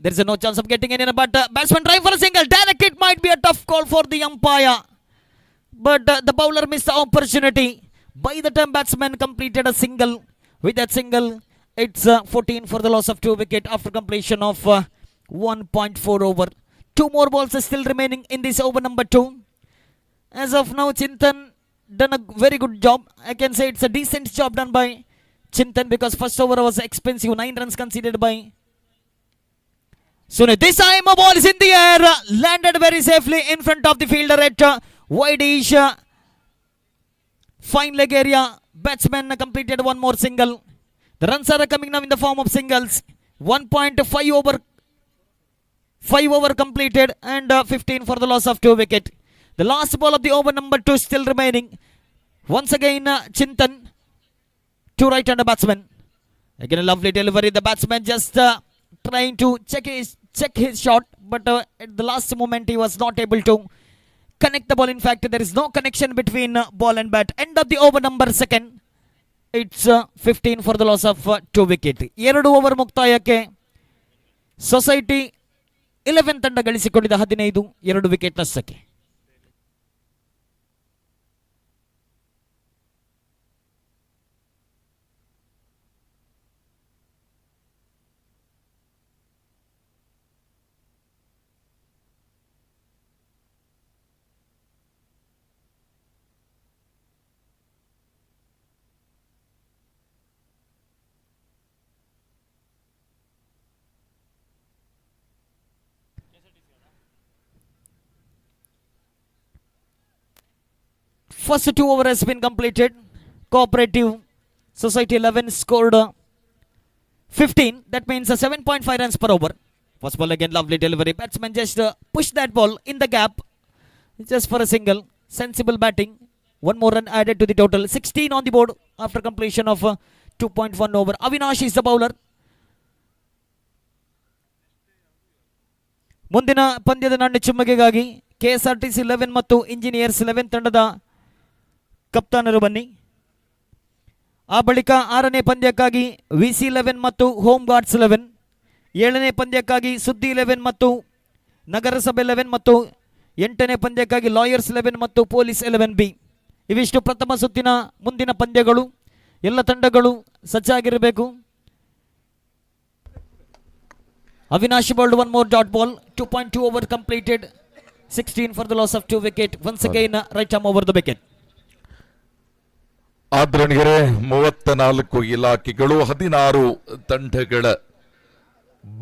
There is no chance of getting in, but batsman trying for a single. Direct hit might be a tough call for the umpire. but the bowler missed the opportunity. By the time batsman completed a single, with that single, it's 14 for the loss of 2 wicket after completion of 1.4 over. 2 more balls are still remaining in this over number 2. As of now, Chintan done a very good job. I can say it's a decent job done by Chintan because first over was expensive. 9 runs conceded by Suddi. This time a ball is in the air, landed very safely in front of the fielder at wide-ish fine leg area. Batsman completed one more single. The runs are coming now in the form of singles. 1.5 over, 5 over completed and 15 for the loss of 2 wicket. The last ball of the over number 2 still remaining. Once again, Chintan, 2 right-hander batsman. Again a lovely delivery. The batsman just trying to check his shot, but at the last moment he was not able to connect the ball. In fact, there is no connection between ball and bat. End of the over number 2. It's 15 for the loss of 2 wicket. 2 over ಮುಕ್ತಾಯಕ್ಕೆ ಸೊಸೈಟಿ 11 ತಂಡ ಗಳಿಸಿಕೊಂಡಿದ್ದ 15 2 ವಿಕೆಟ್ ನಷ್ಟಕ್ಕೆ. First 2 over has been completed. Cooperative Society 11 scored 15. That means 7.5 runs per over. First ball again, lovely delivery. Batsman just pushed that ball in the gap just for a single. Sensible batting. 1 more run added to the total. 16 on the board after completion of 2.1 over. Avinash is the bowler. ಮುಂದಿನ ಪಂದ್ಯದ ನಾಣ್ಯ ಚಿಮ್ಮಗೆಗಾಗಿ KSRTC 11 ಮತ್ತು ಇಂಜಿನಿಯರ್ಸ್ 11 ತಂಡದ ಕಪ್ತಾನರು ಬನ್ನಿ. ಆ ಬಳಿಕ 6ನೇ ಪಂದ್ಯಕ್ಕಾಗಿ VC 11 ಮತ್ತು ಹೋಮ್ ಗಾರ್ಡ್ಸ್ 11, 7ನೇ ಪಂದ್ಯಕ್ಕಾಗಿ ಸುದ್ದಿ 11 ಮತ್ತು ನಗರಸಭೆ 11 ಮತ್ತು 8ನೇ ಪಂದ್ಯಕ್ಕಾಗಿ ಲಾಯರ್ಸ್ 11 ಮತ್ತು ಪೊಲೀಸ್ 11B. ಇವಿಷ್ಟು ಪ್ರಥಮ ಸುತ್ತಿನ ಮುಂದಿನ ಪಂದ್ಯಗಳು. ಎಲ್ಲ ತಂಡಗಳು ಸಜ್ಜಾಗಿರಬೇಕು. Avinash bowled 1 more dot ball. 2.2 over completed. 16 for the loss of 2 wicket. Once again, right arm over the wicket. ಆದರಣೀಯರೇ, 34 ಇಲಾಖೆಗಳು 16 ತಂಡಗಳ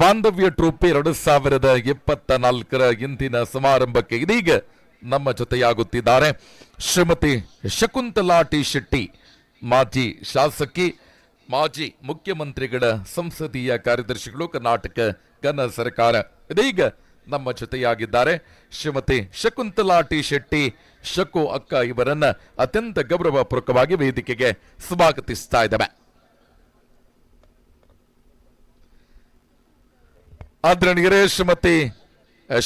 ಬಾಂಧವ್ಯ ಟ್ರೋಫಿ 2024 ಇಂದಿನ ಸಮಾರಂಭಕ್ಕೆ ಇದೀಗ ನಮ್ಮ ಜೊತೆಯಾಗುತ್ತಿದ್ದಾರೆ ಶ್ರೀಮತಿ ಶಕುಂತಲಾ ಟಿ ಶೆಟ್ಟಿ, ಮಾಜಿ ಶಾಸಕಿ, ಮಾಜಿ ಮುಖ್ಯಮಂತ್ರಿಗಳ ಸಂಸದೀಯ ಕಾರ್ಯದರ್ಶಿಗಳು, ಕರ್ನಾಟಕ ಘನ ಸರ್ಕಾರ. ಇದೀಗ ನಮ್ಮ ಜೊತೆಯಾಗಿದ್ದಾರೆ ಶ್ರೀಮತಿ ಶಕುಂತಲಾ ಟಿ ಶೆಟ್ಟಿ ಶಕು ಅಕ್ಕ ಇವರನ್ನ ಅತ್ಯಂತ ಗೌರವಪೂರ್ವಕವಾಗಿ ವೇದಿಕೆಗೆ ಸ್ವಾಗತಿಸ್ತಾ ಇದ್ದೇವೆ. ಆದರಣೀಯರೇ, ಶ್ರೀಮತಿ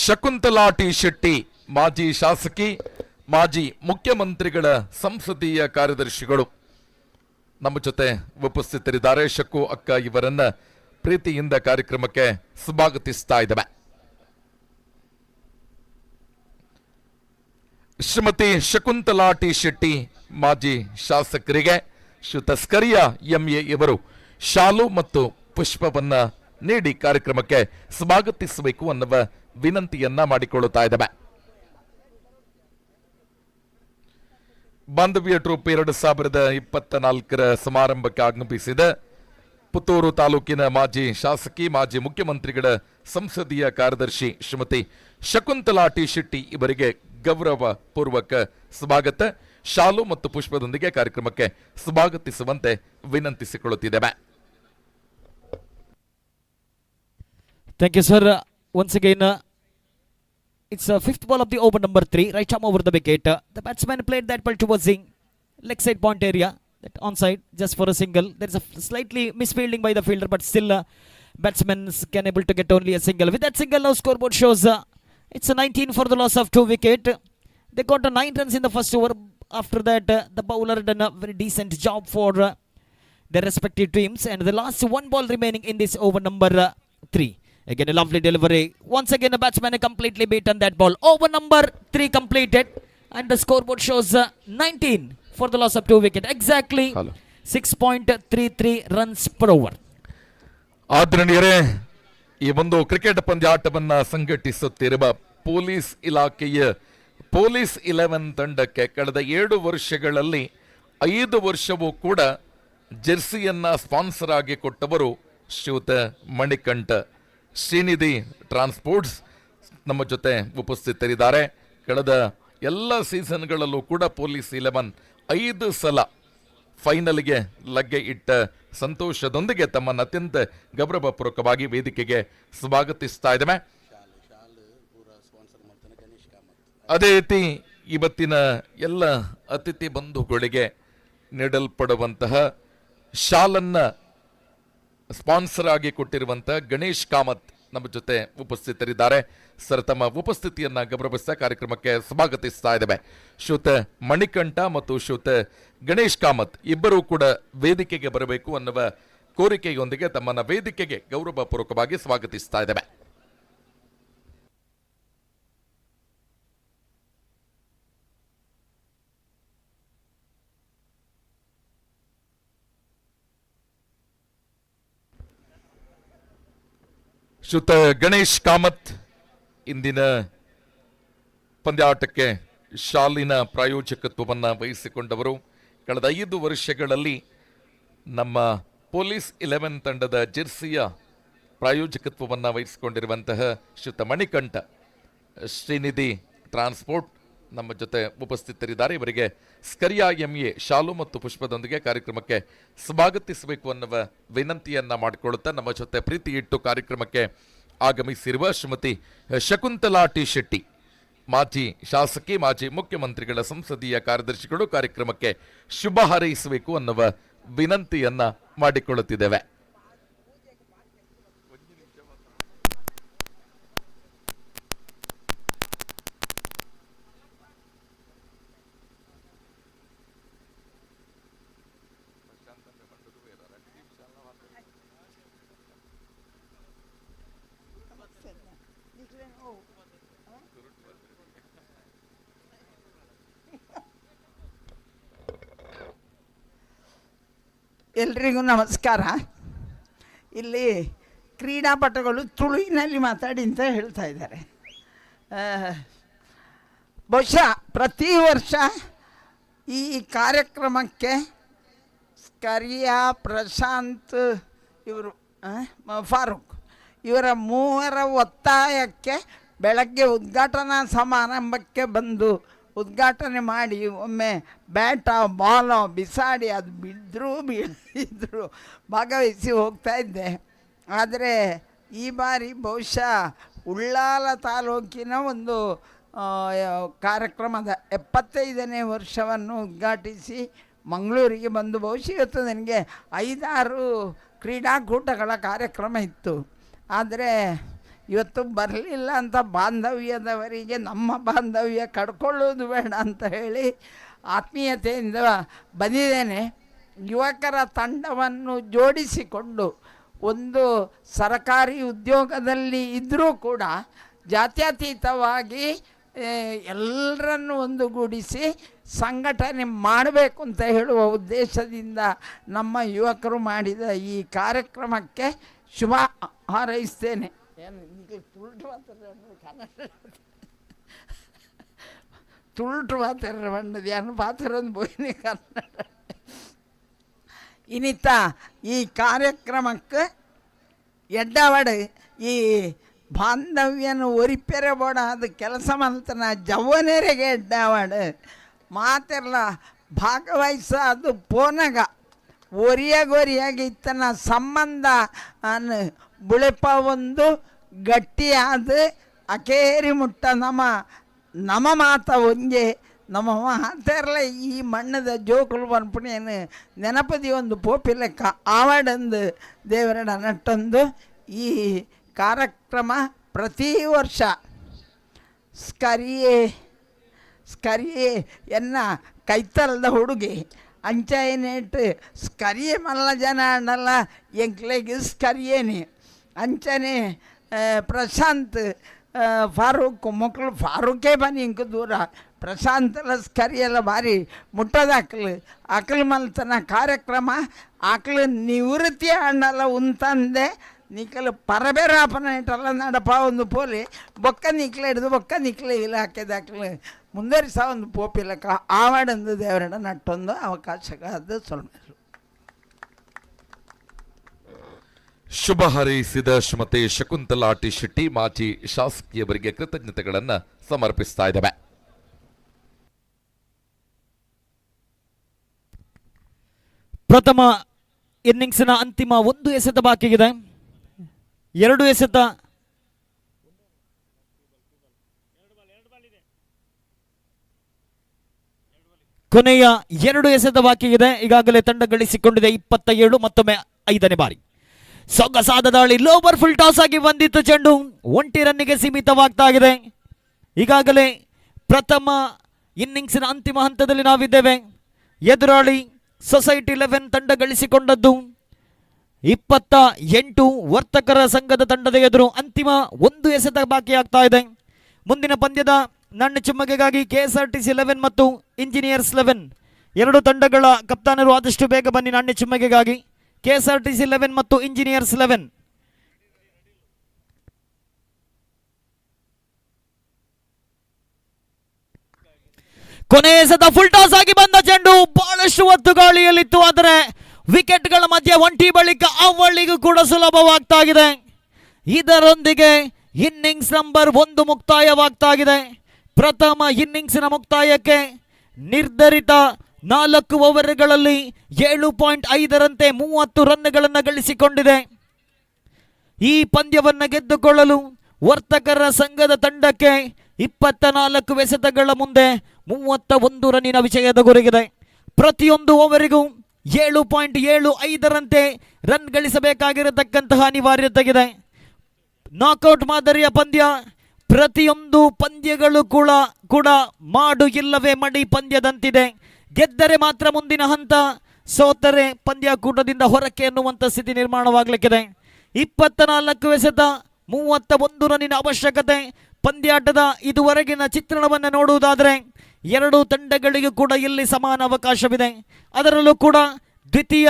ಶಕುಂತಲಾ ಟಿ ಶೆಟ್ಟಿ, ಮಾಜಿ ಶಾಸಕಿ, ಮಾಜಿ ಮುಖ್ಯಮಂತ್ರಿಗಳ ಸಂಸದೀಯ ಕಾರ್ಯದರ್ಶಿಗಳು ನಮ್ಮ ಜೊತೆ ಉಪಸ್ಥಿತರಿದ್ದಾರೆ. ಶಕು ಅಕ್ಕ ಇವರನ್ನ ಪ್ರೀತಿಯಿಂದ ಕಾರ್ಯಕ್ರಮಕ್ಕೆ ಸ್ವಾಗತಿಸ್ತಾ ಇದ್ದೇವೆ. ಶ್ರೀಮತಿ ಶಕುಂತಲಾ ಟಿ ಶೆಟ್ಟಿ, ಮಾಜಿ ಶಾಸಕರಿಗೆ ಶ್ರೀಯುತ ಸ್ಕರಿಯಾ MA ಇವರು ಶಾಲು ಮತ್ತು ಪುಷ್ಪವನ್ನ ನೀಡಿ ಕಾರ್ಯಕ್ರಮಕ್ಕೆ ಸ್ವಾಗತಿಸಬೇಕು ಅನ್ನುವ ವಿನಂತಿಯನ್ನ ಮಾಡಿಕೊಳ್ಳುತ್ತಾ ಇದ್ದೇವೆ. ಬಾಂಧವ್ಯ ಟ್ರೋಫಿ 2024 ಸಮಾರಂಭಕ್ಕೆ ಆಗಮಿಸಿದ ಪುತ್ತೂರು ತಾಲೂಕಿನ ಮಾಜಿ ಶಾಸಕಿ, ಮಾಜಿ ಮುಖ್ಯಮಂತ್ರಿಗಳ ಸಂಸದೀಯ ಕಾರ್ಯದರ್ಶಿ ಶ್ರೀಮತಿ ಶಕುಂತಲಾ ಟಿ ಶೆಟ್ಟಿ ಇವರಿಗೆ ಗೌರವ ಪೂರ್ವಕ ಸ್ವಾಗತ. ಶಾಲು ಮತ್ತು ಪುಷ್ಪದೊಂದಿಗೆ ಕಾರ್ಯಕ್ರಮಕ್ಕೆ ಸ್ವಾಗತಿಸುವಂತೆ ವಿನಂತಿಸಿಕೊಳ್ಳುತ್ತಿದ್ದೇವೆ. Thank you, sir. Once again, it's a 5th ball of the over number 3. Right arm over the wicket. The batsman played that ball towards the leg side point area. That onside just for a single. There is a slightly misfielding by the fielder, but still batsmen can able to get only a single. With that single, now scoreboard shows it's a 19 for the loss of 2 wicket. They got 9 runs in the first over. After that, the bowler done a very decent job for their respective teams. And the last 1 ball remaining in this over number 3. Again, a lovely delivery. Once again, the batsman completely beaten that ball. Over number 3 completed. and the scoreboard shows 19 for the loss of 2 wickets. Exactly 6.33 runs per over. ಆದರಣೀಯರೇ, ಈ ಒಂದು ಕ್ರಿಕೆಟ್ ಪಂದ್ಯಾಟವನ್ನು ಸಂಘಟಿಸುತ್ತಿರುವ ಪೊಲೀಸ್ ಇಲಾಖೆಯ ಪೊಲೀಸ್ 11 ತಂಡಕ್ಕೆ ಕಳೆದ 7 ವರ್ಷಗಳಲ್ಲಿ 5 ವರ್ಷವೂ ಕೂಡ ಜೆರ್ಸಿಯನ್ನ ಸ್ಪಾನ್ಸರ್ ಆಗಿ ಕೊಟ್ಟವರು ಶ್ರೀಯುತ ಮಣಿಕಂಠ. ಶ್ರೀನಿಧಿ ಟ್ರಾನ್ಸ್ಪೋರ್ಟ್ಸ್ ನಮ್ಮ ಜೊತೆ ಉಪಸ್ಥಿತರಿದ್ದಾರೆ. ಕಳೆದ ಎಲ್ಲ ಸೀಸನ್ಗಳಲ್ಲೂ ಕೂಡ ಪೊಲೀಸ್ 11 5 ಸಲ ಫೈನಲ್ಗೆ ಲಗ್ಗೆ ಇಟ್ಟ ಸಂತೋಷದೊಂದಿಗೆ ತಮ್ಮನ್ನು ಅತ್ಯಂತ ಗೌರವಪೂರ್ವಕವಾಗಿ ವೇದಿಕೆಗೆ ಸ್ವಾಗತಿಸ್ತಾ ಇದ್ದೇವೆ. ಅದೇ ರೀತಿ ಇವತ್ತಿನ ಎಲ್ಲ ಅತಿಥಿ ಬಂಧುಗಳಿಗೆ ನೀಡಲ್ಪಡುವಂತಹ ಶಾಲನ್ನ ಸ್ಪಾನ್ಸರ್ ಆಗಿ ಕೊಟ್ಟಿರುವಂತಹ ಗಣೇಶ್ ಕಾಮತ್ ನಮ್ಮ ಜೊತೆ ಉಪಸ್ಥಿತರಿದ್ದಾರೆ. ಸರ್, ತಮ್ಮ ಉಪಸ್ಥಿತಿಯನ್ನ ಗೌರವಿಸ್ತಾ ಕಾರ್ಯಕ್ರಮಕ್ಕೆ ಸ್ವಾಗತಿಸ್ತಾ ಇದ್ದೇವೆ. ಶ್ರೀಯುತ ಮಣಿಕಂಠ ಮತ್ತು ಶ್ರೀಯುತ ಗಣೇಶ್ ಕಾಮತ್ ಇಬ್ಬರೂ ಕೂಡ ವೇದಿಕೆಗೆ ಬರಬೇಕು ಅನ್ನುವ ಕೋರಿಕೆಯೊಂದಿಗೆ ತಮ್ಮನ್ನ ವೇದಿಕೆಗೆ ಗೌರವಪೂರ್ವಕವಾಗಿ ಸ್ವಾಗತಿಸ್ತಾ ಇದ್ದೇವೆ. ಶ್ರೀಯುತ ಗಣೇಶ್ ಕಾಮತ್ ಇಂದಿನ ಪಂದ್ಯಾಟಕ್ಕೆ ಶಾಲಿನ ಪ್ರಾಯೋಜಕತ್ವವನ್ನು ವಹಿಸಿಕೊಂಡವರು. ಕಳೆದ 5 ವರ್ಷಗಳಲ್ಲಿ ನಮ್ಮ ಪೊಲೀಸ್ 11 ತಂಡದ ಜೆರ್ಸಿಯ ಪ್ರಾಯೋಜಕತ್ವವನ್ನು ವಹಿಸಿಕೊಂಡಿರುವಂತಹ ಶ್ರೀಯುತ ಮಣಿಕಂಠ. ಶ್ರೀನಿಧಿ ಟ್ರಾನ್ಸ್ಪೋರ್ಟ್ ನಮ್ಮ ಜೊತೆ ಉಪಸ್ಥಿತರಿದ್ದಾರೆ. ಇವರಿಗೆ ಸ್ಕರಿಯಾ ಎಂಎ ಶಾಲು ಮತ್ತು ಪುಷ್ಪದೊಂದಿಗೆ ಕಾರ್ಯಕ್ರಮಕ್ಕೆ ಸ್ವಾಗತಿಸಬೇಕು ಅನ್ನುವ ವಿನಂತಿಯನ್ನ ಮಾಡಿಕೊಳ್ಳುತ್ತಾ ನಮ್ಮ ಜೊತೆ ಪ್ರೀತಿ ಇಟ್ಟು ಕಾರ್ಯಕ್ರಮಕ್ಕೆ ಆಗಮಿಸಿರುವ ಶ್ರೀಮತಿ ಶಕುಂತಲಾ ಟಿ ಶೆಟ್ಟಿ, ಮಾಜಿ ಶಾಸಕಿ, ಮಾಜಿ ಮುಖ್ಯಮಂತ್ರಿಗಳ ಸಂಸದೀಯ ಕಾರ್ಯದರ್ಶಿಗಳು ಕಾರ್ಯಕ್ರಮಕ್ಕೆ ಶುಭ ಹಾರೈಸಬೇಕು ಅನ್ನುವ ವಿನಂತಿಯನ್ನ ಮಾಡಿಕೊಳ್ಳುತ್ತಿದ್ದೇವೆ. ಎಲ್ರಿಗೂ ನಮಸ್ಕಾರ. ಇಲ್ಲಿ ಕ್ರೀಡಾಪಟುಗಳು ತುಳುವಿನಲ್ಲಿ ಮಾತಾಡಿ ಅಂತ ಹೇಳ್ತಾ ಇದ್ದಾರೆ. ಬಹುಶಃ ಪ್ರತಿ ವರ್ಷ ಈ ಕಾರ್ಯಕ್ರಮಕ್ಕೆ ಸ್ಕರಿಯಾ, ಪ್ರಶಾಂತ್, ಇವರು ಫಾರೂಕ್ ಇವರ ಮೂವರ ಒತ್ತಾಯಕ್ಕೆ ಬೆಳಗ್ಗೆ ಉದ್ಘಾಟನಾ ಸಮಾರಂಭಕ್ಕೆ ಬಂದು ಉದ್ಘಾಟನೆ ಮಾಡಿ ಒಮ್ಮೆ ಬ್ಯಾಟೋ ಬಾಲೋ ಬಿಸಾಡಿ ಅದು ಬೀಳಿದ್ರು ಭಾಗವಹಿಸಿ ಹೋಗ್ತಾ ಇದ್ದೆ. ಆದರೆ ಈ ಬಾರಿ ಬಹುಶಃ ಉಳ್ಳಾಲ ತಾಲೂಕಿನ ಒಂದು ಕಾರ್ಯಕ್ರಮದ 75ನೇ ವರ್ಷವನ್ನು ಉದ್ಘಾಟಿಸಿ ಮಂಗಳೂರಿಗೆ ಬಂದು ಬಹುಶಃ ಇವತ್ತು ನನಗೆ 5-6 ಕ್ರೀಡಾಕೂಟಗಳ ಕಾರ್ಯಕ್ರಮ ಇತ್ತು. ಆದರೆ ಇವತ್ತು ಬರಲಿಲ್ಲ ಅಂತ ಬಾಂಧವ್ಯದವರಿಗೆ ನಮ್ಮ ಬಾಂಧವ್ಯ ಕಡ್ಕೊಳ್ಳೋದು ಬೇಡ ಅಂತ ಹೇಳಿ ಆತ್ಮೀಯತೆಯಿಂದ ಬಂದಿದ್ದೇನೆ. ಯುವಕರ ತಂಡವನ್ನು ಜೋಡಿಸಿಕೊಂಡು ಒಂದು ಸರಕಾರಿ ಉದ್ಯೋಗದಲ್ಲಿ ಇದ್ದರೂ ಕೂಡ ಜಾತ್ಯತೀತವಾಗಿ ಎಲ್ಲರನ್ನು ಒಂದುಗೂಡಿಸಿ ಸಂಘಟನೆ ಮಾಡಬೇಕು ಅಂತ ಹೇಳುವ ಉದ್ದೇಶದಿಂದ ನಮ್ಮ ಯುವಕರು ಮಾಡಿದ ಈ ಕಾರ್ಯಕ್ರಮಕ್ಕೆ ಶುಭ ಹಾರೈಸ್ತೇನೆ. ತುಳುಟು ಮಾತಾಡ್ರೆ ಬಂಡದು ಏನು ಪಾತ್ರೊಂದು ಬೋಯ್ನಿ ಕನ್ನಡ. ಇನ್ನಿತ್ತ ಈ ಕಾರ್ಯಕ್ರಮಕ್ಕೆ ಎಡ್ಡವಡು ಈ ಬಾಂಧವ್ಯನ ಒರಿಪೆರೆ ಬೋಡಾದ ಕೆಲಸ ಮಂತನ ಜವ್ವನೆರೆಗೆ ಎಡ್ಡವಡು ಮಾತೆಲ್ಲ ಭಾಗವಹಿಸೋದು ಪೋನಗ ಒರಿಯಾಗಿ ಇತ್ತನ ಸಂಬಂಧ ಬುಳೆಪ ಒಂದು ಗಟ್ಟಿಯಾದ ಅಕೇರಿ ಮುಟ್ಟ ನಮ್ಮ ಮಾತ ಒಂಜೆ ನಮ್ಮ ಮಾತೆರ್ಲ ಈ ಮಣ್ಣದ ಜೋಕುಲು ಪನ್ಪುಣೇನು ನೆನಪದಿ ಒಂದು ಪೋಪಿ ಲೆಕ್ಕ ಆವಡಂದು ದೇವರಡ ನಟ್ಟೊಂದು ಈ ಕಾರ್ಯಕ್ರಮ ಪ್ರತಿ ವರ್ಷ ಸ್ಕರಿಯೇ ಎನ್ನ ಕೈತಲ್ದ ಹುಡುಗಿ ಅಂಚೆನೇಟ್ ಸ್ಕರಿಯೇ ಮಲ್ಲ ಜನ ಅಂಡಲ್ಲ ಎಂಕ್ಲೆಗೆ ಸ್ಕರಿಯೇನೆ ಅಂಚನೆ ಪ್ರಶಾಂತ್ ಫಾರೂಕ್ ಮಕ್ಕಳು ಫಾರೂಕೇ ಬನ್ನಿ ಇಂಕ ದೂರ ಪ್ರಶಾಂತ್ ಲಸ್ಕರಿ ಎಲ್ಲ ಭಾರಿ ಮುಟ್ಟದ ಆಕಳು ಮಲ್ತನ ಕಾರ್ಯಕ್ರಮ ಆಕಳು ನಿವೃತ್ತಿ ಹಣ್ಣಲ್ಲ ಉಂತಂದೆ ನಿಕ್ಕಲು ಪರಬೇರಾಪನ ಇಟ್ಟಲ್ಲ ನಡಪ ಒಂದು ಪೋಲಿ ಬೊಕ್ಕ ನಿಕ್ಲೆ ಹಿಡಿದು ಬೊಕ್ಕ ನಿಕ್ಲೆ ಇಲಾಖೆದಾಕ್ಲು ಮುಂದರಿಸ ಒಂದು ಪೋಪಿಲಕ್ಕ ಆವಾಡೊಂದು ದೇವರನ್ನ ನಟ್ಟೊಂದು ಅವಕಾಶಗಾದ ಸ್ವಲ್ಪ ಶುಭ ಹಾರೈಸಿದ ಶ್ರೀಮತಿ ಶಕುಂತಲಾ ಟಿ ಶೆಟ್ಟಿ ಮಾಜಿ ಶಾಸಕಿಯವರಿಗೆ ಕೃತಜ್ಞತೆಗಳನ್ನು ಸಮರ್ಪಿಸ್ತಾ ಇದ್ದೇವೆ. ಪ್ರಥಮ ಇನ್ನಿಂಗ್ಸ್ನ ಅಂತಿಮ 1 ಎಸೆತ ಬಾಕಿಗಿದೆ. 2 ಎಸೆತ ಕೊನೆಯ 2 ಎಸೆತ ಬಾಕಿಗಿದೆ. ಈಗಾಗಲೇ ತಂಡ ಗಳಿಸಿಕೊಂಡಿದೆ 27. ಮತ್ತೊಮ್ಮೆ 5ನೇ ಬಾರಿ ಸೊಗಸಾದ ದಾಳಿ, ಲೋವರ್ ಫುಲ್ ಟಾಸ್ ಆಗಿ ಬಂದಿತ್ತು. ಚೆಂಡು 1 ರನ್ನಿಗೆ ಸೀಮಿತವಾಗ್ತಾ ಇದೆ. ಈಗಾಗಲೇ ಪ್ರಥಮ ಇನ್ನಿಂಗ್ಸ್ನ ಅಂತಿಮ ಹಂತದಲ್ಲಿ ನಾವಿದ್ದೇವೆ. ಎದುರಾಳಿ ಸೊಸೈಟಿ 11 ತಂಡ ಗಳಿಸಿಕೊಂಡದ್ದು 28. ವರ್ತಕರ ಸಂಘದ ತಂಡದ ಎದುರು ಅಂತಿಮ 1 ಎಸೆತ ಬಾಕಿಯಾಗ್ತಾ ಇದೆ. ಮುಂದಿನ ಪಂದ್ಯದ ನನ್ನ ಚುಮ್ಮಗೆಗಾಗಿ KSRTC 11 ಮತ್ತು ಇಂಜಿನಿಯರ್ಸ್ 11 ಎರಡು ತಂಡಗಳ ಕಪ್ತಾನರು ಆದಷ್ಟು ಬೇಗ ಬನ್ನಿ ನಾಣ್ಯ ಚುಮ್ಮಗೆಗಾಗಿ. KSRTC 11 ಮತ್ತು ಇಂಜಿನಿಯರ್ಸ್ 11. ಕೊನೆಯ ಎಸೆತ ಫುಲ್ ಟಾಸ್ ಆಗಿ ಬಂದ ಚೆಂಡು ಬಹಳಷ್ಟು ಹೊತ್ತು ಗಾಳಿಯಲ್ಲಿತ್ತು. ಆದರೆ ವಿಕೆಟ್ಗಳ ಮಧ್ಯೆ ಒಂಟಿ ಬಳಿಕ ಅವಳಿಗೂ ಕೂಡ ಸುಲಭವಾಗ್ತಾ ಇದೆ. ಇದರೊಂದಿಗೆ ಇನ್ನಿಂಗ್ಸ್ ನಂಬರ್ 1 ಮುಕ್ತಾಯವಾಗ್ತಾ ಇದೆ. ಪ್ರಥಮ ಇನ್ನಿಂಗ್ಸ್ನ ಮುಕ್ತಾಯಕ್ಕೆ ನಿರ್ಧರಿತ 4 ಓವರ್ಗಳಲ್ಲಿ 7.5ರಂತೆ 30 ರನ್ಗಳನ್ನು ಗಳಿಸಿಕೊಂಡಿದೆ. ಈ ಪಂದ್ಯವನ್ನು ಗೆದ್ದುಕೊಳ್ಳಲು ವರ್ತಕರ ಸಂಘದ ತಂಡಕ್ಕೆ 24 ಎಸೆತಗಳ ಮುಂದೆ 31 ರನ್ನಿನ ವಿಜಯದ ಗುರಿಗಿದೆ. ಪ್ರತಿಯೊಂದು ಓವರಿಗೂ 7.75ರಂತೆ ರನ್ ಗಳಿಸಬೇಕಾಗಿರತಕ್ಕಂತಹ ಅನಿವಾರ್ಯತೆಗಿದೆ. ನಾಕೌಟ್ ಮಾದರಿಯ ಪಂದ್ಯ. ಪ್ರತಿಯೊಂದು ಪಂದ್ಯಗಳು ಕೂಡ ಮಾಡು ಇಲ್ಲವೇ ಮಡಿ ಪಂದ್ಯದಂತಿದೆ. ಗೆದ್ದರೆ ಮಾತ್ರ ಮುಂದಿನ ಹಂತ, ಸೋತರೆ ಪಂದ್ಯಕೂಟದಿಂದ ಹೊರಕ್ಕೆ ಎನ್ನುವಂಥ ಸ್ಥಿತಿ ನಿರ್ಮಾಣವಾಗಲಿಕ್ಕಿದೆ. 24 ಎಸೆತ 31 ರನ್ನಿನ ಅವಶ್ಯಕತೆ. ಪಂದ್ಯಾಟದ ಇದುವರೆಗಿನ ಚಿತ್ರಣವನ್ನು ನೋಡುವುದಾದರೆ ಎರಡು ತಂಡಗಳಿಗೂ ಕೂಡ ಇಲ್ಲಿ ಸಮಾನ ಅವಕಾಶವಿದೆ. ಅದರಲ್ಲೂ ಕೂಡ ದ್ವಿತೀಯ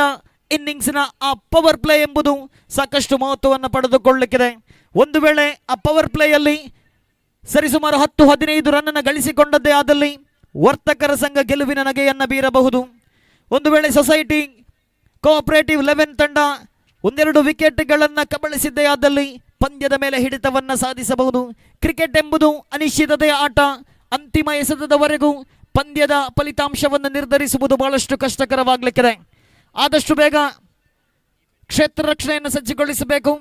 ಇನ್ನಿಂಗ್ಸ್ನ ಆ ಪವರ್ ಪ್ಲೇ ಎಂಬುದು ಸಾಕಷ್ಟು ಮಹತ್ವವನ್ನು ಪಡೆದುಕೊಳ್ಳಲಿಕ್ಕಿದೆ. ಒಂದು ವೇಳೆ ಆ ಪವರ್ ಪ್ಲೇಯಲ್ಲಿ ಸರಿಸುಮಾರು 10-15 ರನ್ನನ್ನು ಗಳಿಸಿಕೊಂಡದ್ದೇ ಆದಲ್ಲಿ ವರ್ತಕರ ಸಂಘ ಗೆಲುವಿನ ನಗೆಯನ್ನು ಬೀರಬಹುದು. ಒಂದು ವೇಳೆ ಸೊಸೈಟಿ ಕೋಆಪರೇಟಿವ್ 11 ತಂಡ 1-2 ವಿಕೆಟ್ಗಳನ್ನು ಕಬಳಿಸಿದ್ದೇ ಆದಲ್ಲಿ ಪಂದ್ಯದ ಮೇಲೆ ಹಿಡಿತವನ್ನು ಸಾಧಿಸಬಹುದು. ಕ್ರಿಕೆಟ್ ಎಂಬುದು ಅನಿಶ್ಚಿತತೆಯ ಆಟ. ಅಂತಿಮ ಎಸೆತದವರೆಗೂ ಪಂದ್ಯದ ಫಲಿತಾಂಶವನ್ನು ನಿರ್ಧರಿಸುವುದು ಬಹಳಷ್ಟು ಕಷ್ಟಕರವಾಗಲಿಕ್ಕಿದೆ. ಆದಷ್ಟು ಬೇಗ ಕ್ಷೇತ್ರ ರಕ್ಷಣೆಯನ್ನು ಸಜ್ಜುಗೊಳಿಸಬೇಕು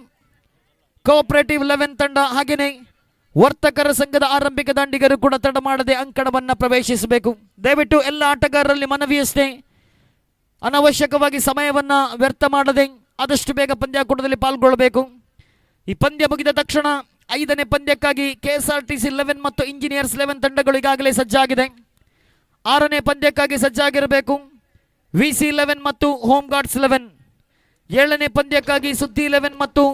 ಕೋಆಪರೇಟಿವ್ 11 ತಂಡ. ಹಾಗೆಯೇ ವರ್ತಕರ ಸಂಘದ ಆರಂಭಿಕ ದಾಂಡಿಗರು ಕೂಡ ತಡ ಮಾಡದೆ ಅಂಕಣವನ್ನು ಪ್ರವೇಶಿಸಬೇಕು. ದಯವಿಟ್ಟು ಎಲ್ಲ ಆಟಗಾರರಲ್ಲಿ ಮನವಿಯಷ್ಟೇ, ಅನವಶ್ಯಕವಾಗಿ ಸಮಯವನ್ನು ವ್ಯರ್ಥ ಮಾಡದೆ ಆದಷ್ಟು ಬೇಗ ಪಂದ್ಯಾಕೂಟದಲ್ಲಿ ಪಾಲ್ಗೊಳ್ಳಬೇಕು. ಈ ಪಂದ್ಯ ಮುಗಿದ ತಕ್ಷಣ 5ನೇ ಪಂದ್ಯಕ್ಕಾಗಿ KSRTC 11 ಮತ್ತು ಇಂಜಿನಿಯರ್ಸ್ 11 ತಂಡಗಳು ಈಗಾಗಲೇ ಸಜ್ಜಾಗಿದೆ. 6ನೇ ಪಂದ್ಯಕ್ಕಾಗಿ ಸಜ್ಜಾಗಿರಬೇಕು VC 11 ಮತ್ತು ಹೋಮ್ ಗಾರ್ಡ್ಸ್ 11. 7ನೇ ಪಂದ್ಯಕ್ಕಾಗಿ ಸುದ್ದಿ 11 ಮತ್ತು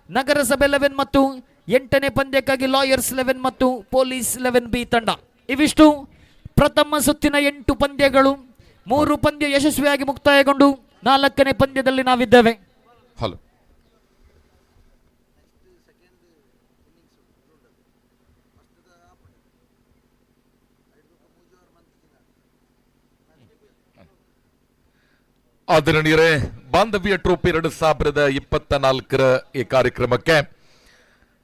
ನಗರಸಭೆ 11 ಮತ್ತು 8ನೇ ಪಂದ್ಯಕ್ಕಾಗಿ ಲಾಯರ್ಸ್ 11 ಮತ್ತು ಪೊಲೀಸ್ 11B ತಂಡ. ಇವಿಷ್ಟು ಪ್ರಥಮ ಸುತ್ತಿನ 8 ಪಂದ್ಯಗಳು. 3 ಪಂದ್ಯ ಯಶಸ್ವಿಯಾಗಿ ಮುಕ್ತಾಯಗೊಂಡು 4ನೇ ಪಂದ್ಯದಲ್ಲಿ ನಾವಿದ್ದೇವೆ. ಹಲೋ, ಆದರಣೀಯರೇ, ಬಾಂಧವ್ಯ ಟ್ರೋಫಿ 2024ರ ಈ ಕಾರ್ಯಕ್ರಮಕ್ಕೆ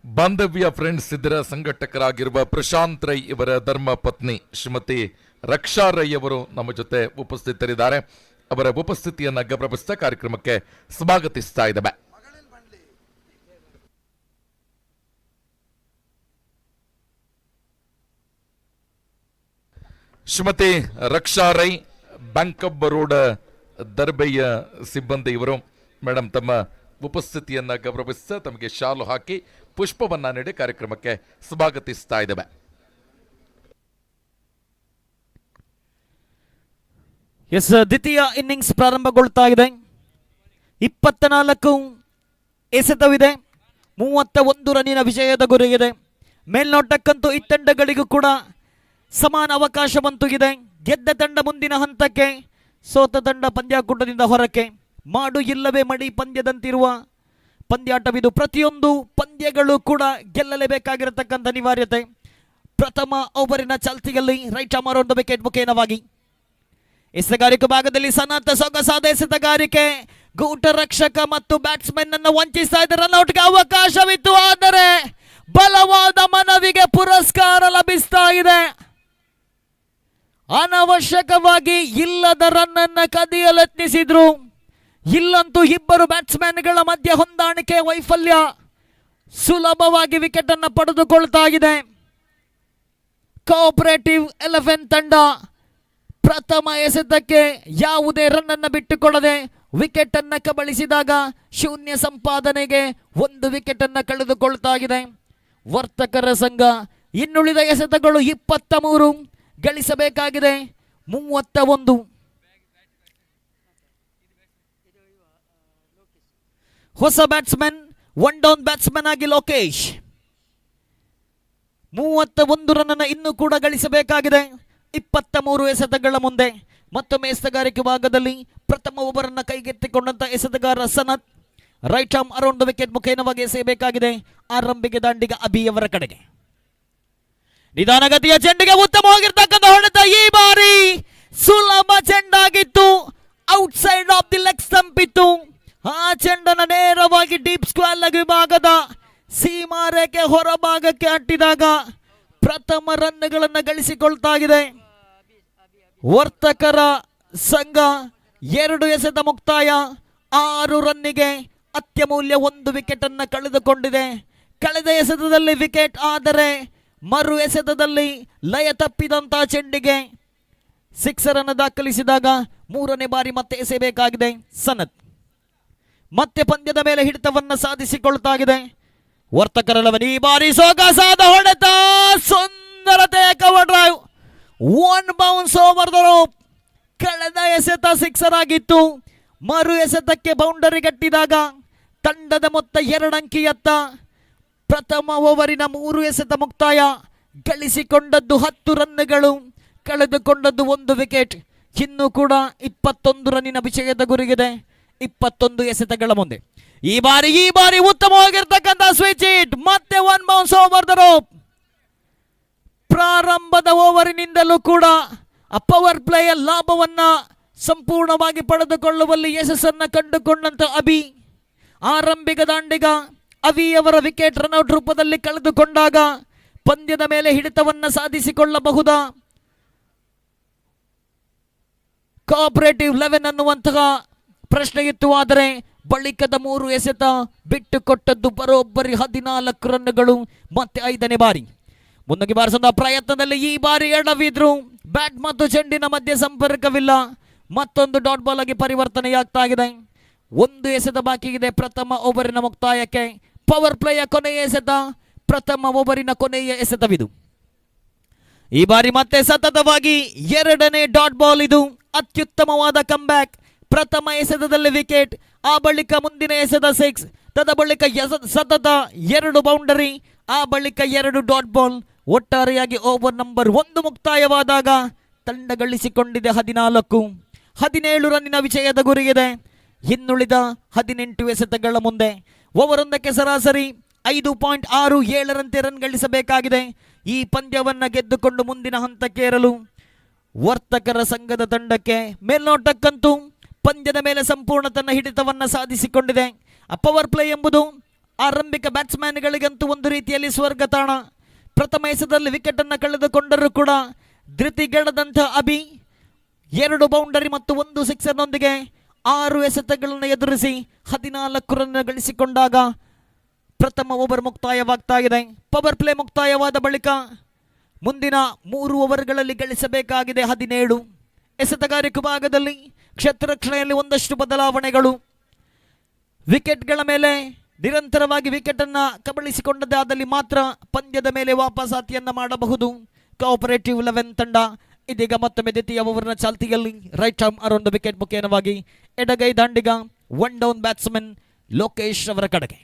ಬಾಂಧವ್ಯ ಫ್ರೆಂಡ್ಸ್ ಇದರ ಸಂಘಟಕರಾಗಿರುವ ಪ್ರಶಾಂತ್ ರೈ ಇವರ ಧರ್ಮ ಪತ್ನಿ ಶ್ರೀಮತಿ ರಕ್ಷಾ ರೈ ಅವರು ನಮ್ಮ ಜೊತೆ ಉಪಸ್ಥಿತರಿದ್ದಾರೆ. ಅವರ ಉಪಸ್ಥಿತಿಯನ್ನು ಗೌರವಿಸಿದ ಕಾರ್ಯಕ್ರಮಕ್ಕೆ ಸ್ವಾಗತಿಸ್ತಾ ಇದ್ದೇವೆ. ಶ್ರೀಮತಿ ರಕ್ಷಾ ರೈ, ಬ್ಯಾಂಕ್ ಆಫ್ ಬರೋಡಾ ದರ್ಬೆಯ ಸಿಬ್ಬಂದಿ ಇವರು. ಮೇಡಮ್, ತಮ್ಮ ಉಪಸ್ಥಿತಿಯನ್ನು ಗೌರವಿಸ ತಮಗೆ ಶಾಲು ಹಾಕಿ ಪುಷ್ಪವನ್ನ ನೀಡಿ ಕಾರ್ಯಕ್ರಮಕ್ಕೆ ಸ್ವಾಗತಿಸ್ತಾ ಇದ್ದೇವೆ. ದ್ವಿತೀಯ ಇನ್ನಿಂಗ್ಸ್ ಪ್ರಾರಂಭಗೊಳ್ತಾ ಇದೆ. 24 ಎಸೆತವಿದೆ. 31 ರನ್ನಿನ ವಿಜಯದ ಗುರಿಯಿದೆ. ಮೇಲ್ನೋಟಕ್ಕಂತೂ ಈ ತಂಡಗಳಿಗೂ ಕೂಡ ಸಮಾನ ಅವಕಾಶವಂತೂ ಇದೆ. ಗೆದ್ದ ತಂಡ ಮುಂದಿನ ಹಂತಕ್ಕೆ, ಸೋತ ತಂಡ ಪಂದ್ಯಾಕೂಟದಿಂದ ಹೊರಕ್ಕೆ. ಮಾಡು ಇಲ್ಲವೇ ಮಡಿ ಪಂದ್ಯದಂತಿರುವ ಪಂದ್ಯಾಟವಿದು. ಪ್ರತಿಯೊಂದು ಪಂದ್ಯಗಳು ಕೂಡ ಗೆಲ್ಲಲೇಬೇಕಾಗಿರತಕ್ಕಂಥ ಅನಿವಾರ್ಯತೆ. ಪ್ರಥಮ ಓವರಿನ ಚಾಲ್ತಿಯಲ್ಲಿ right arm around the wicket ಮುಖೇನವಾಗಿ ಎಸೆತಗಾರಿಕೆ ಭಾಗದಲ್ಲಿ ಸನತ್ ಸೊಗಸಾದ ಎಸೆತಗಾರಿಕೆ. ಗೂಟ ರಕ್ಷಕ ಮತ್ತು ಬ್ಯಾಟ್ಸ್ಮನ್ ಅನ್ನು ವಂಚಿಸ್ತಾ ಇದ್ದ ರನ್ಔಟ್ಗೆ ಅವಕಾಶವಿತ್ತು, ಆದರೆ ಬಲವಾದ ಮನವಿಗೆ ಪುರಸ್ಕಾರ ಲಭಿಸ್ತಾ ಇದೆ. ಅನವಶ್ಯಕವಾಗಿ ಇಲ್ಲದ ರನ್ ಅನ್ನ ಕದಿಯಲು ಯತ್ನಿಸಿದ್ರು. ಇಲ್ಲಂತೂ ಇಬ್ಬರು ಬ್ಯಾಟ್ಸ್ಮನ್ಗಳ ಮಧ್ಯೆ ಹೊಂದಾಣಿಕೆ ವೈಫಲ್ಯ. ಸುಲಭವಾಗಿ ವಿಕೆಟ್ ಅನ್ನು ಪಡೆದುಕೊಳ್ತಾ ಇದೆ ಕೋಆಪರೇಟಿವ್ 11 ತಂಡ. ಪ್ರಥಮ ಎಸೆತಕ್ಕೆ ಯಾವುದೇ ರನ್ ಅನ್ನು ಬಿಟ್ಟುಕೊಡದೆ ವಿಕೆಟ್ ಅನ್ನು ಕಬಳಿಸಿದಾಗ ಶೂನ್ಯ ಸಂಪಾದನೆಗೆ 1 ವಿಕೆಟ್ ಅನ್ನು ಕಳೆದುಕೊಳ್ತಾ ಇದೆ ವರ್ತಕರ ಸಂಘ. ಇನ್ನುಳಿದ ಎಸೆತಗಳು 23, ಗಳಿಸಬೇಕಾಗಿದೆ 31. ಹೊಸ ಬ್ಯಾಟ್ಸ್ಮನ್, 1 ಡೌನ್ ಬ್ಯಾಟ್ಸ್ಮನ್ ಆಗಿ ಲೋಕೇಶ್. 31 ರನ್ ಅನ್ನು ಇನ್ನೂ ಕೂಡ ಗಳಿಸಬೇಕಾಗಿದೆ 23 ಎಸೆತಗಳ ಮುಂದೆ. ಮತ್ತೊಮ್ಮೆ ಎಸೆತಗಾರಿಕೆ ಭಾಗದಲ್ಲಿ ಪ್ರಥಮ ಓವರ್ ಅನ್ನು ಕೈಗೆತ್ತಿಕೊಂಡಂತ ಎಸೆತಗಾರ Sanath right arm around the wicket ಮುಖೇನವಾಗಿ ಎಸೆಯಬೇಕಾಗಿದೆ ಆರಂಭಿಕ ದಾಂಡಿಗ ಅಭಿಯವರ ಕಡೆಗೆ. ನಿಧಾನಗತಿಯ ಚೆಂಡಿಗೆ ಉತ್ತಮವಾಗಿರ್ತಕ್ಕಂಥ ಹೊಡೆತ. ಈ ಬಾರಿ ಸುಲಭ ಚೆಂಡಾಗಿತ್ತು, outside of the leg stump ಇತ್ತು. ಆ ಚೆಂಡನ್ನು ನೇರವಾಗಿ ಡೀಪ್ ಸ್ಕ್ವೇರ್ ಲೆಗ್ ವಿಭಾಗದ ಸೀಮಾರೇಖೆ ಹೊರಭಾಗಕ್ಕೆ ಅಟ್ಟಿದಾಗ ಪ್ರಥಮ ರನ್ಗಳನ್ನು ಗಳಿಸಿಕೊಳ್ತಾ ಇದೆ ವರ್ತಕರ ಸಂಘ. 2 ಎಸೆತ ಮುಕ್ತಾಯ, 6 ರನ್ನಿಗೆ ಅತ್ಯಮೂಲ್ಯ 1 ವಿಕೆಟ್ ಅನ್ನು ಕಳೆದುಕೊಂಡಿದೆ. ಕಳೆದ ಎಸೆತದಲ್ಲಿ ವಿಕೆಟ್, ಆದರೆ ಮರು ಎಸೆತದಲ್ಲಿ ಲಯ ತಪ್ಪಿದಂತಹ ಚೆಂಡಿಗೆ ಸಿಕ್ಸರ್ ಅನ್ನು ದಾಖಲಿಸಿದಾಗ 3ನೇ ಬಾರಿ ಮತ್ತೆ ಎಸೆಯಬೇಕಾಗಿದೆ ಸನತ್. ಮತ್ತೆ ಪಂದ್ಯದ ಮೇಲೆ ಹಿಡಿತವನ್ನ ಸಾಧಿಸಿಕೊಳ್ತಾ ಇದೆ ವರ್ತಕರ 11. ಈ ಬಾರಿ ಸೊಗಸಾದ ಹೊಡೆತ, ಸುಂದರತೆಯ cover drive, 1 bounce over the rope. ಕಳೆದ ಎಸೆತ ಸಿಕ್ಸರ್ ಆಗಿತ್ತು, ಮರು ಎಸೆತಕ್ಕೆ ಬೌಂಡರಿ ಗಟ್ಟಿದಾಗ ತಂಡದ ಮೊತ್ತ 2 ಅಂಕಿಯತ್ತ. ಪ್ರಥಮ ಓವರಿನ 3 ಎಸೆತ ಮುಕ್ತಾಯ, ಗಳಿಸಿಕೊಂಡದ್ದು 10 ರನ್ನುಗಳು, ಕಳೆದುಕೊಂಡದ್ದು 1 ವಿಕೆಟ್. ಇನ್ನೂ ಕೂಡ 21 ರನ್ನಿನ ವಿಜಯದ ಗುರಿಗಿದೆ 21 ಎಸೆತಗಳ ಮುಂದೆ. ಈ ಬಾರಿ ಉತ್ತಮವಾಗಿರ್ತಕ್ಕಂಥ ಸ್ವಿಚ್ ಹಿಟ್, ಮತ್ತೆ 1 ಬೌನ್ಸ್ ಓವರ್ ದ ರೋಪ್. ಪ್ರಾರಂಭದ ಓವರಿನಿಂದಲೂ ಕೂಡ ಪವರ್ ಪ್ಲೇಯ ಲಾಭವನ್ನ ಸಂಪೂರ್ಣವಾಗಿ ಪಡೆದುಕೊಳ್ಳುವಲ್ಲಿ ಯಶಸ್ಸನ್ನು ಕಂಡುಕೊಂಡಂತ ಅಭಿ. ಆರಂಭಿಕ ದಾಂಡಿಗ ಅವಿಯವರ ವಿಕೆಟ್ ರನ್ಔಟ್ ರೂಪದಲ್ಲಿ ಕಳೆದುಕೊಂಡಾಗ ಪಂದ್ಯದ ಮೇಲೆ ಹಿಡಿತವನ್ನ ಸಾಧಿಸಿಕೊಳ್ಳಬಹುದಾ ಕೋಆಪರೇಟಿವ್ 11 ಅನ್ನುವಂತಹ ಪ್ರಶ್ನೆ ಇತ್ತು. ಆದರೆ ಬಳಿಕದ 3 ಎಸೆತ ಬಿಟ್ಟು ಕೊಟ್ಟದ್ದು ಬರೋಬ್ಬರಿ 14 ರನ್ನುಗಳು. ಮತ್ತೆ 5ನೇ ಬಾರಿ ಮುನ್ನುಗ್ಗಿ ಬಾರಿಸುವ ಪ್ರಯತ್ನದಲ್ಲಿ ಈ ಬಾರಿ ಎಡವಿದ್ರು. ಬ್ಯಾಟ್ ಮತ್ತು ಚೆಂಡಿನ ಮಧ್ಯೆ ಸಂಪರ್ಕವಿಲ್ಲ. ಮತ್ತೊಂದು ಡಾಟ್ ಬಾಲ್ ಆಗಿ ಪರಿವರ್ತನೆಯಾಗ್ತಾ ಇದೆ. 1 ಎಸೆತ ಬಾಕಿ ಇದೆ ಪ್ರಥಮ ಓವರಿನ ಮುಕ್ತಾಯಕ್ಕೆ. ಪವರ್ ಪ್ಲೇಯ ಕೊನೆಯ ಎಸೆತ, ಪ್ರಥಮ ಓವರಿನ ಕೊನೆಯ ಎಸೆತವಿದು. ಈ ಬಾರಿ ಮತ್ತೆ ಸತತವಾಗಿ 2ನೇ ಡಾಟ್ ಬಾಲ್. ಇದು ಅತ್ಯುತ್ತಮವಾದ ಕಂಬ್ಯಾಕ್. ಪ್ರಥಮ ಎಸೆತದಲ್ಲಿ ವಿಕೆಟ್, ಆ ಬಳಿಕ ಮುಂದಿನ ಎಸೆತ 6, ತದ ಬಳಿಕ ಸತತ 2 ಬೌಂಡರಿ, ಆ ಬಳಿಕ 2 ಡಾಟ್ ಬಾಲ್. ಒಟ್ಟಾರೆಯಾಗಿ ಓವರ್ ನಂಬರ್ 1 ಮುಕ್ತಾಯವಾದಾಗ ತಂಡ ಗಳಿಸಿಕೊಂಡಿದೆ 14, 17 ರನ್ನಿನ ವಿಜಯದ ಗುರಿಗಿದೆ. ಇನ್ನುಳಿದ 18 ಎಸೆತಗಳ ಮುಂದೆ ಓವರೊಂದಕ್ಕೆ ಸರಾಸರಿ 5.67ರಂತೆ ರನ್ ಗಳಿಸಬೇಕಾಗಿದೆ. ಈ ಪಂದ್ಯವನ್ನ ಗೆದ್ದುಕೊಂಡು ಮುಂದಿನ ಹಂತಕ್ಕೆ ಏರಲು ವರ್ತಕರ ಸಂಘದ ತಂಡಕ್ಕೆ ಮೇಲ್ನೋಟಕ್ಕಂತೂ ಪಂದ್ಯದ ಮೇಲೆ ಸಂಪೂರ್ಣ ತನ್ನ ಹಿಡಿತವನ್ನ ಸಾಧಿಸಿಕೊಂಡಿದೆ. ಪವರ್ ಪ್ಲೇ ಎಂಬುದು ಆರಂಭಿಕ ಬ್ಯಾಟ್ಸ್ಮನ್ಗಳಿಗಂತೂ ಒಂದು ರೀತಿಯಲ್ಲಿ ಸ್ವರ್ಗ ತಾಣ. ಪ್ರಥಮ ಎಸೆತದಲ್ಲಿ ವಿಕೆಟ್ ಅನ್ನು ಕಳೆದುಕೊಂಡರೂ ಕೂಡ ಧೃತಿಗೆಡದಂತಹ ಅಭಿ 2 ಬೌಂಡರಿ ಮತ್ತು 1 ಸಿಕ್ಸರ್ನೊಂದಿಗೆ 6 ಎಸೆತಗಳನ್ನು ಎದುರಿಸಿ 14 ರನ್ ಗಳಿಸಿಕೊಂಡಾಗ ಪ್ರಥಮ ಓವರ್ ಮುಕ್ತಾಯವಾಗ್ತಾ ಇದೆ. ಪವರ್ ಪ್ಲೇ ಮುಕ್ತಾಯವಾದ ಬಳಿಕ ಮುಂದಿನ 3 ಓವರ್ಗಳಲ್ಲಿ ಗಳಿಸಬೇಕಾಗಿದೆ 17. ಎಸೆತಗಾರಿಕೆ ಭಾಗದಲ್ಲಿ ಕ್ಷೇತ್ರ ರಕ್ಷಣೆಯಲ್ಲಿ ಒಂದಷ್ಟು ಬದಲಾವಣೆಗಳು. ವಿಕೆಟ್ಗಳ ಮೇಲೆ ನಿರಂತರವಾಗಿ ವಿಕೆಟ್ ಅನ್ನ ಕಬಳಿಸಿಕೊಂಡದ್ದಾದಲ್ಲಿ ಮಾತ್ರ ಪಂದ್ಯದ ಮೇಲೆ ವಾಪಸಾತಿಯನ್ನ ಮಾಡಬಹುದು ಕೋಆಪರೇಟಿವ್ 11 ತಂಡ. ಇದೀಗ ಮತ್ತೊಮ್ಮೆ ದ್ವಿತೀಯ ಓವರ್ನ ಚಾಲ್ತಿಯಲ್ಲಿ ರೈಟ್ ಆರ್ಮ್ ಅರೌಂಡ್ ವಿಕೆಟ್ ಮುಖೇನವಾಗಿ ಎಡಗೈ ದಾಂಡಿಗ 1 ಡೌನ್ ಬ್ಯಾಟ್ಸ್ಮನ್ ಲೋಕೇಶ್ ಅವರ ಕಡೆಗೆ.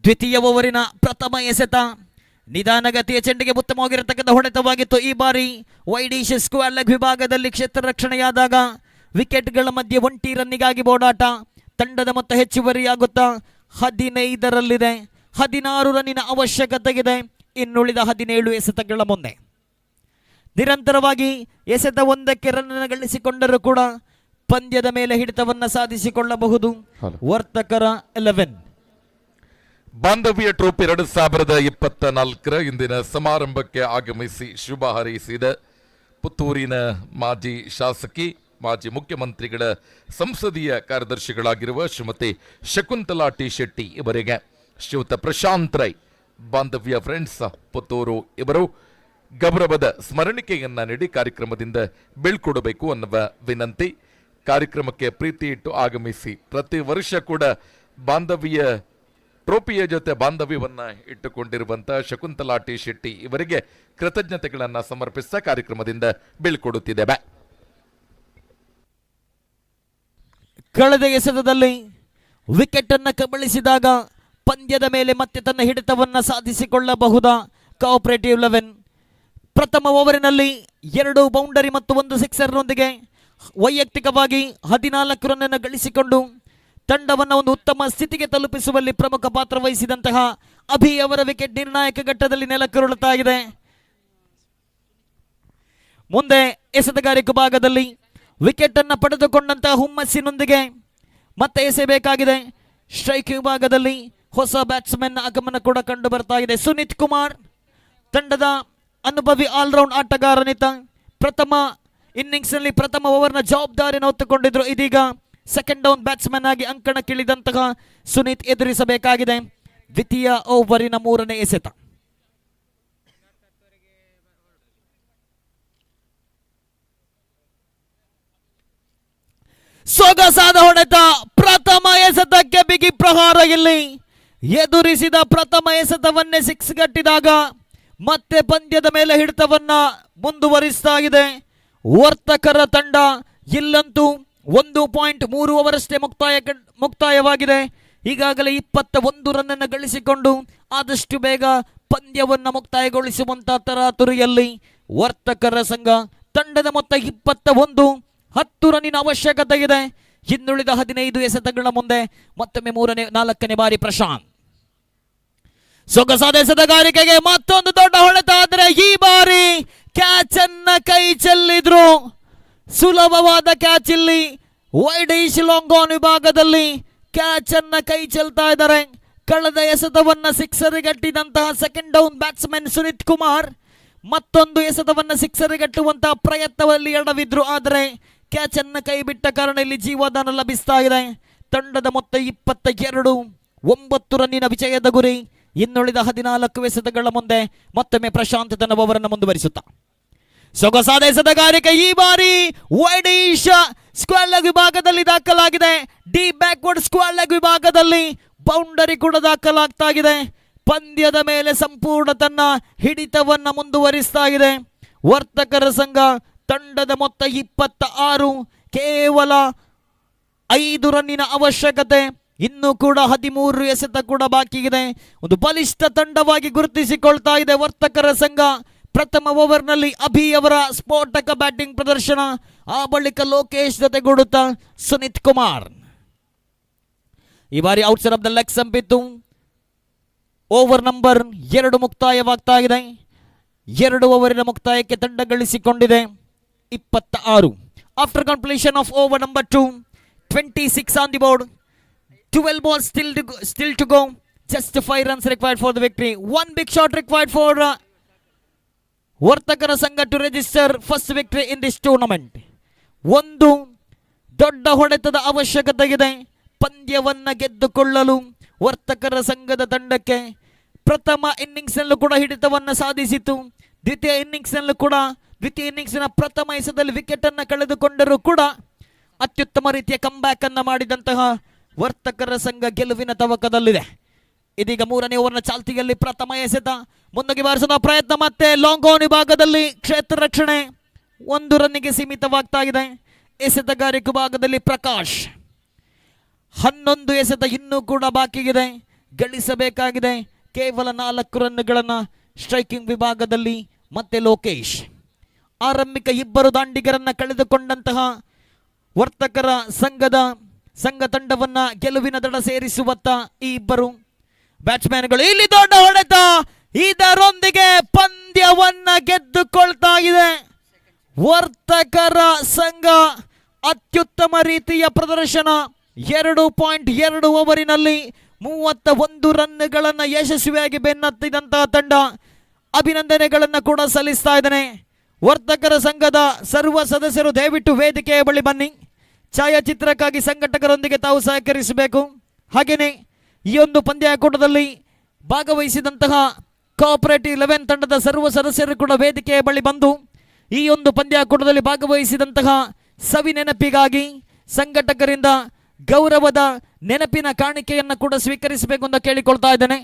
ದ್ವಿತೀಯ ಓವರಿನ ಪ್ರಥಮ ಎಸೆತ ನಿಧಾನಗತಿಯ ಚೆಂಡಿಗೆ ಉತ್ತಮವಾಗಿರತಕ್ಕಂಥ ಹೊಡೆತವಾಗಿತ್ತು. ಈ ಬಾರಿ ವೈಡಿಶ್ ಸ್ಕ್ವೇರ್ ಲೆಗ್ ವಿಭಾಗದಲ್ಲಿ ಕ್ಷೇತ್ರ ರಕ್ಷಣೆಯಾದಾಗ ವಿಕೆಟ್ಗಳ ಮಧ್ಯೆ 1 ರನ್ನಿಗಾಗಿ ಓಡಾಟ. ತಂಡದ ಮೊತ್ತ ಹೆಚ್ಚುವರಿಯಾಗುತ್ತಾ 15ರಲ್ಲಿದೆ. 16 ರನ್ನಿನ ಅವಶ್ಯಕತೆ ಇದೆ ಇನ್ನುಳಿದ 17 ಎಸೆತಗಳ ಮುಂದೆ. ನಿರಂತರವಾಗಿ ಎಸೆತ 1ಕ್ಕೆ ರನ್ ಗಳಿಸಿಕೊಂಡರೂ ಕೂಡ ಪಂದ್ಯದ ಮೇಲೆ ಹಿಡಿತವನ್ನು ಸಾಧಿಸಿಕೊಳ್ಳಬಹುದು ವರ್ತಕರ 11. ಬಾಂಧವ್ಯ ಟ್ರೋಫಿ 2024 ಇಂದಿನ ಸಮಾರಂಭಕ್ಕೆ ಆಗಮಿಸಿ ಶುಭ ಹಾರೈಸಿದ ಪುತ್ತೂರಿನ ಮಾಜಿ ಶಾಸಕಿ, ಮಾಜಿ ಮುಖ್ಯಮಂತ್ರಿಗಳ ಸಂಸದೀಯ ಕಾರ್ಯದರ್ಶಿಗಳಾಗಿರುವ ಶ್ರೀಮತಿ ಶಕುಂತಲಾ ಟಿ ಶೆಟ್ಟಿ ಇವರಿಗೆ ಶ್ರೀಯುತ ಪ್ರಶಾಂತ್ ರೈ ಬಾಂಧವ್ಯ ಫ್ರೆಂಡ್ಸ್ ಪುತ್ತೂರು ಇವರು ಗೌರವದ ಸ್ಮರಣಿಕೆಯನ್ನ ನೀಡಿ ಕಾರ್ಯಕ್ರಮದಿಂದ ಬೀಳ್ಕೊಡಬೇಕು ಅನ್ನುವ ವಿನಂತಿ. ಕಾರ್ಯಕ್ರಮಕ್ಕೆ ಪ್ರೀತಿ ಇಟ್ಟು ಆಗಮಿಸಿ ಪ್ರತಿ ವರ್ಷ ಕೂಡ ಬಾಂಧವ್ಯ ಟ್ರೋಫಿಯ ಜೊತೆ ಬಾಂಧವ್ಯವನ್ನ ಇಟ್ಟುಕೊಂಡಿರುವಂತಹ ಶಕುಂತಲಾ ಟಿ ಶೆಟ್ಟಿ ಇವರಿಗೆ ಕೃತಜ್ಞತೆಗಳನ್ನ ಸಮರ್ಪಿಸಿದ ಕಾರ್ಯಕ್ರಮದಿಂದ ಬೀಳ್ಕೊಡುತ್ತಿದ್ದೇವೆ. ಕಳೆದ ಎಸೆತದಲ್ಲಿ ವಿಕೆಟ್ ಅನ್ನು ಕಬಳಿಸಿದಾಗ ಪಂದ್ಯದ ಮೇಲೆ ಮತ್ತೆ ತನ್ನ ಹಿಡಿತವನ್ನ ಸಾಧಿಸಿಕೊಳ್ಳಬಹುದಾ ಕೋಆಪರೇಟಿವ್ 11. ಪ್ರಥಮ ಓವರಿನಲ್ಲಿ 2 ಬೌಂಡರಿ ಮತ್ತು 1 ಸಿಕ್ಸರ್ನೊಂದಿಗೆ ವೈಯಕ್ತಿಕವಾಗಿ 14 ರನ್ ಗಳಿಸಿಕೊಂಡು ತಂಡವನ್ನು ಒಂದು ಉತ್ತಮ ಸ್ಥಿತಿಗೆ ತಲುಪಿಸುವಲ್ಲಿ ಪ್ರಮುಖ ಪಾತ್ರ ವಹಿಸಿದಂತಹ ಅಭಿ ಅವರ ವಿಕೆಟ್ ನಿರ್ಣಾಯಕ ಘಟ್ಟದಲ್ಲಿ ನೆಲಕ್ಕುರುಳುತ್ತಾ ಇದೆ. ಮುಂದೆ ಎಸೆತಗಾರಿಕೆ ಭಾಗದಲ್ಲಿ ವಿಕೆಟ್ ಅನ್ನು ಪಡೆದುಕೊಂಡಂತಹ ಹುಮ್ಮಸ್ಸಿನೊಂದಿಗೆ ಮತ್ತೆ ಎಸೆಯಬೇಕಾಗಿದೆ. ಸ್ಟ್ರೈಕ್ ವಿಭಾಗದಲ್ಲಿ ಹೊಸ ಬ್ಯಾಟ್ಸ್ಮನ್ ಆಗಮನ ಕೂಡ ಕಂಡು ಬರ್ತಾ ಇದೆ. ಸುನೀತ್ ಕುಮಾರ್ ತಂಡದ ಅನುಭವಿ ಆಲ್ರೌಂಡ್ ಆಟಗಾರನಿತ ಪ್ರಥಮ ಇನ್ನಿಂಗ್ಸ್ನಲ್ಲಿ ಪ್ರಥಮ ಓವರ್ನ ಜವಾಬ್ದಾರಿಯನ್ನು ಹೊತ್ತುಕೊಂಡಿದ್ರು. ಇದೀಗ ಸೆಕೆಂಡ್ ಡೌನ್ ಬ್ಯಾಟ್ಸ್ಮನ್ ಆಗಿ ಅಂಕಣಕ್ಕಿಳಿದಂತಹ ಸುನೀತ್ ಎದುರಿಸಬೇಕಾಗಿದೆ ದ್ವಿತೀಯ ಓವರಿನ 3ನೇ ಎಸೆತ. ಸೊಗಸಾದ ಹೊಡೆತ, ಪ್ರಥಮ ಎಸೆತಕ್ಕೆ ಬಿಗಿ ಪ್ರಹಾರ. ಇಲ್ಲಿ ಎದುರಿಸಿದ ಪ್ರಥಮ ಎಸೆತವನ್ನೇ 6 ಗಟ್ಟಿದಾಗ ಮತ್ತೆ ಪಂದ್ಯದ ಮೇಲೆ ಹಿಡಿತವನ್ನ ಮುಂದುವರಿಸ್ತಾ ಇದೆ ವರ್ತಕರ ತಂಡ. ಇಲ್ಲಂತೂ 1.3 ಓವರಷ್ಟೇ ಮುಕ್ತಾಯವಾಗಿದೆ. ಈಗಾಗಲೇ 21 ರನ್ ಗಳಿಸಿಕೊಂಡು ಆದಷ್ಟು ಬೇಗ ಪಂದ್ಯವನ್ನು ಮುಕ್ತಾಯಗೊಳಿಸುವಂತಹ ತರಾತುರಿಯಲ್ಲಿ ವರ್ತಕರ ಸಂಘ. ತಂಡದ ಮೊತ್ತ 21, 10 ರನ್ನಿನ ಅವಶ್ಯಕತೆ ಇದೆ ಇನ್ನುಳಿದ 15 ಎಸೆತಗಳ ಮುಂದೆ. ಮತ್ತೊಮ್ಮೆ 4ನೇ ಬಾರಿ ಪ್ರಶಾಂತ್. ಸೊಗಸಾದ ಎಸೆತಗಾರಿಕೆಗೆ ಮತ್ತೊಂದು ದೊಡ್ಡ ಹೊಡೆತ. ಆದರೆ ಈ ಬಾರಿ ಕ್ಯಾಚ್ ಅನ್ನ ಕೈ ಚೆಲ್ಲಿದ್ರು. ಸುಲಭವಾದ ಕ್ಯಾಚ್. ಇಲ್ಲಿ ವೈಡಿಶ್ ಲಾಂಗ್ ಆನ್ ವಿಭಾಗದಲ್ಲಿ ಕ್ಯಾಚ್ ಅನ್ನ ಕೈ ಚೆಲ್ತಾ ಇದ್ದಾರೆ. ಕಳೆದ ಎಸೆತವನ್ನ ಸಿಕ್ಸರಿಗಟ್ಟಿದಂತಹ second down batsman Sunith Kumar ಮತ್ತೊಂದು ಎಸೆತವನ್ನ ಸಿಕ್ಸರಿಗಟ್ಟುವಂತಹ ಪ್ರಯತ್ನದಲ್ಲಿ ಎಡವಿದ್ರು. ಆದರೆ ಕ್ಯಾಚ್ ಅನ್ನ ಕೈ ಬಿಟ್ಟ ಕಾರಣ ಇಲ್ಲಿ ಜೀವದಾನ ಲಭಿಸ್ತಾ ಇದೆ. ತಂಡದ ಮೊತ್ತ 22, 9 ರನ್ನಿನ ವಿಜಯದ ಗುರಿ ಇನ್ನುಳಿದ 14 ಎಸೆತಗಳ ಮುಂದೆ. ಮತ್ತೊಮ್ಮೆ ಪ್ರಶಾಂತ್ ತನ್ನ ಓವರನ್ನು ಮುಂದುವರಿಸುತ್ತಾ ಸೊಗಸಾದ ಎಸೆತಗಾರಿಕೆ. ಈ ಬಾರಿ ವೈಡಿಶ್ ಸ್ಕ್ವೇರ್ ಲೆಗ್ ವಿಭಾಗದಲ್ಲಿ ದಾಖಲಾಗಿದೆ. ಡಿ ಬ್ಯಾಕ್ವರ್ಡ್ ಸ್ಕ್ವೇರ್ ಲೆಗ್ ವಿಭಾಗದಲ್ಲಿ ಬೌಂಡರಿ ಕೂಡ ದಾಖಲಾಗ್ತಾ ಇದೆ. ಪಂದ್ಯದ ಮೇಲೆ ಸಂಪೂರ್ಣ ತನ್ನ ಹಿಡಿತವನ್ನ ಮುಂದುವರಿಸ್ತಾ ಇದೆ ವರ್ತಕರ ಸಂಘ. ತಂಡದ ಮೊತ್ತ 26, ಕೇವಲ 5 ರನ್ನಿನ ಅವಶ್ಯಕತೆ. ಇನ್ನೂ ಕೂಡ 13 ಎಸೆತ ಕೂಡ ಬಾಕಿ ಇದೆ. ಒಂದು ಬಲಿಷ್ಠ ತಂಡವಾಗಿ ಗುರುತಿಸಿಕೊಳ್ತಾ ಇದೆ ವರ್ತಕರ ಸಂಘ. ಪ್ರಥಮ ಓವರ್ನಲ್ಲಿ ಅಭಿ ಅವರ ಸ್ಫೋಟಕ ಬ್ಯಾಟಿಂಗ್ ಪ್ರದರ್ಶನ, ಆ ಬಳಿಕ ಲೋಕೇಶ್ ಜೊತೆಗೂಡುತ್ತಾ ಸುನೀತ್ ಕುಮಾರ್. ಈ ಬಾರಿ ಔಟ್ಸೈಡ್ ಆಫ್ ದ ಲೆಗ್ ಸಂಪಿತ್ತು. ಓವರ್ ನಂಬರ್ 2 ಮುಕ್ತಾಯವಾಗ್ತಾ ಇದೆ. 2 ಓವರಿನ ಮುಕ್ತಾಯಕ್ಕೆ ತಂಡ ಗಳಿಸಿಕೊಂಡಿದೆ 26. After completion of over number 2, 26 on the board, 12 balls still to go, just 5 runs required for the victory. 1 big shot required for ವರ್ತಕರ ಸಂಘ to register first victory in this tournament. ಒಂದು ದೊಡ್ಡ ಹೊಡೆತದ ಅವಶ್ಯಕತೆ ಇದೆ ಪಂದ್ಯವನ್ನ ಗೆದ್ದುಕೊಳ್ಳಲು ವರ್ತಕರ ಸಂಘದ ತಂಡಕ್ಕೆ. ಪ್ರಥಮ ಇನ್ನಿಂಗ್ಸ್ನಲ್ಲೂ ಕೂಡ ಹಿಡಿತವನ್ನು ಸಾಧಿಸಿತು. ದ್ವಿತೀಯ ಇನ್ನಿಂಗ್ಸ್ನ ಪ್ರಥಮ ಎಸೆತದಲ್ಲಿ ವಿಕೆಟ್ ಅನ್ನು ಕಳೆದುಕೊಂಡರೂ ಕೂಡ ಅತ್ಯುತ್ತಮ ರೀತಿಯ ಕಂಬ್ಯಾಕ್ ಅನ್ನು ಮಾಡಿದಂತಹ ವರ್ತಕರ ಸಂಘ ಗೆಲುವಿನ ತವಕದಲ್ಲಿದೆ. ಇದೀಗ 3ನೇ ಓವರ್ನ ಚಾಲ್ತಿಯಲ್ಲಿ ಪ್ರಥಮ ಎಸೆತ ಮುಂದಕ್ಕೆ ಬಾರಿಸುವ ಪ್ರಯತ್ನ. ಮತ್ತೆ ಲಾಂಗ್ ಆನ್ ವಿಭಾಗದಲ್ಲಿ ಕ್ಷೇತ್ರ ರಕ್ಷಣೆ 1 ರನ್ನಿಗೆ ಸೀಮಿತವಾಗ್ತಾ ಇದೆ. ಎಸೆತಗಾರಿಕೆ ಭಾಗದಲ್ಲಿ ಪ್ರಕಾಶ್ 11 ಎಸೆತ ಇನ್ನೂ ಕೂಡ ಬಾಕಿ ಇದೆ. ಗಳಿಸಬೇಕಾಗಿದೆ. ಕೇವಲ 4 ರನ್ಗಳನ್ನು ಸ್ಟ್ರೈಕಿಂಗ್ ವಿಭಾಗದಲ್ಲಿ. ಮತ್ತೆ ಲೋಕೇಶ್ ಆರಂಭಿಕ 2 ದಾಂಡಿಗರನ್ನ ಕಳೆದುಕೊಂಡಂತಹ ವರ್ತಕರ ಸಂಘ ತಂಡವನ್ನ ಗೆಲುವಿನ ದಡ ಸೇರಿಸುವತ್ತ ಈ 2 ಬ್ಯಾಟ್ಸ್ಮನ್ಗಳು. ಇಲ್ಲಿ ದೊಡ್ಡ ಹೊಡೆತ, ಇದರೊಂದಿಗೆ ಪಂದ್ಯವನ್ನ ಗೆದ್ದುಕೊಳ್ತಾ ಇದೆ ವರ್ತಕರ ಸಂಘ. ಅತ್ಯುತ್ತಮ ರೀತಿಯ ಪ್ರದರ್ಶನ. 2.2 ಓವರಿನಲ್ಲಿ 31 ರನ್ಗಳನ್ನು ಯಶಸ್ವಿಯಾಗಿ ಬೆನ್ನತ್ತಿದಂತಹ ತಂಡ. ಅಭಿನಂದನೆಗಳನ್ನು ಕೂಡ ಸಲ್ಲಿಸ್ತಾ ಇದ್ದಾನೆ. ವರ್ತಕರ ಸಂಘದ ಸರ್ವ ಸದಸ್ಯರು ದಯವಿಟ್ಟು ವೇದಿಕೆಯ ಬಳಿ ಬನ್ನಿ. ಛಾಯಾಚಿತ್ರಕ್ಕಾಗಿ ಸಂಘಟಕರೊಂದಿಗೆ ತಾವು ಸಹಕರಿಸಬೇಕು. ಹಾಗೆಯೇ ಈ ಒಂದು ಪಂದ್ಯಾಕೂಟದಲ್ಲಿ ಭಾಗವಹಿಸಿದಂತಹ ಕೋಆಪರೇಟಿವ್ 11 ತಂಡದ ಸರ್ವ ಸದಸ್ಯರು ಕೂಡ ವೇದಿಕೆಯ ಬಳಿ ಬಂದು ಈ ಒಂದು ಪಂದ್ಯಾಕೂಟದಲ್ಲಿ ಭಾಗವಹಿಸಿದಂತಹ ಸವಿ ನೆನಪಿಗಾಗಿ ಸಂಘಟಕರಿಂದ ಗೌರವದ ನೆನಪಿನ ಕಾಣಿಕೆಯನ್ನು ಕೂಡ ಸ್ವೀಕರಿಸಬೇಕು ಅಂತ ಕೇಳಿಕೊಳ್ತಾ ಇದ್ದೇನೆ.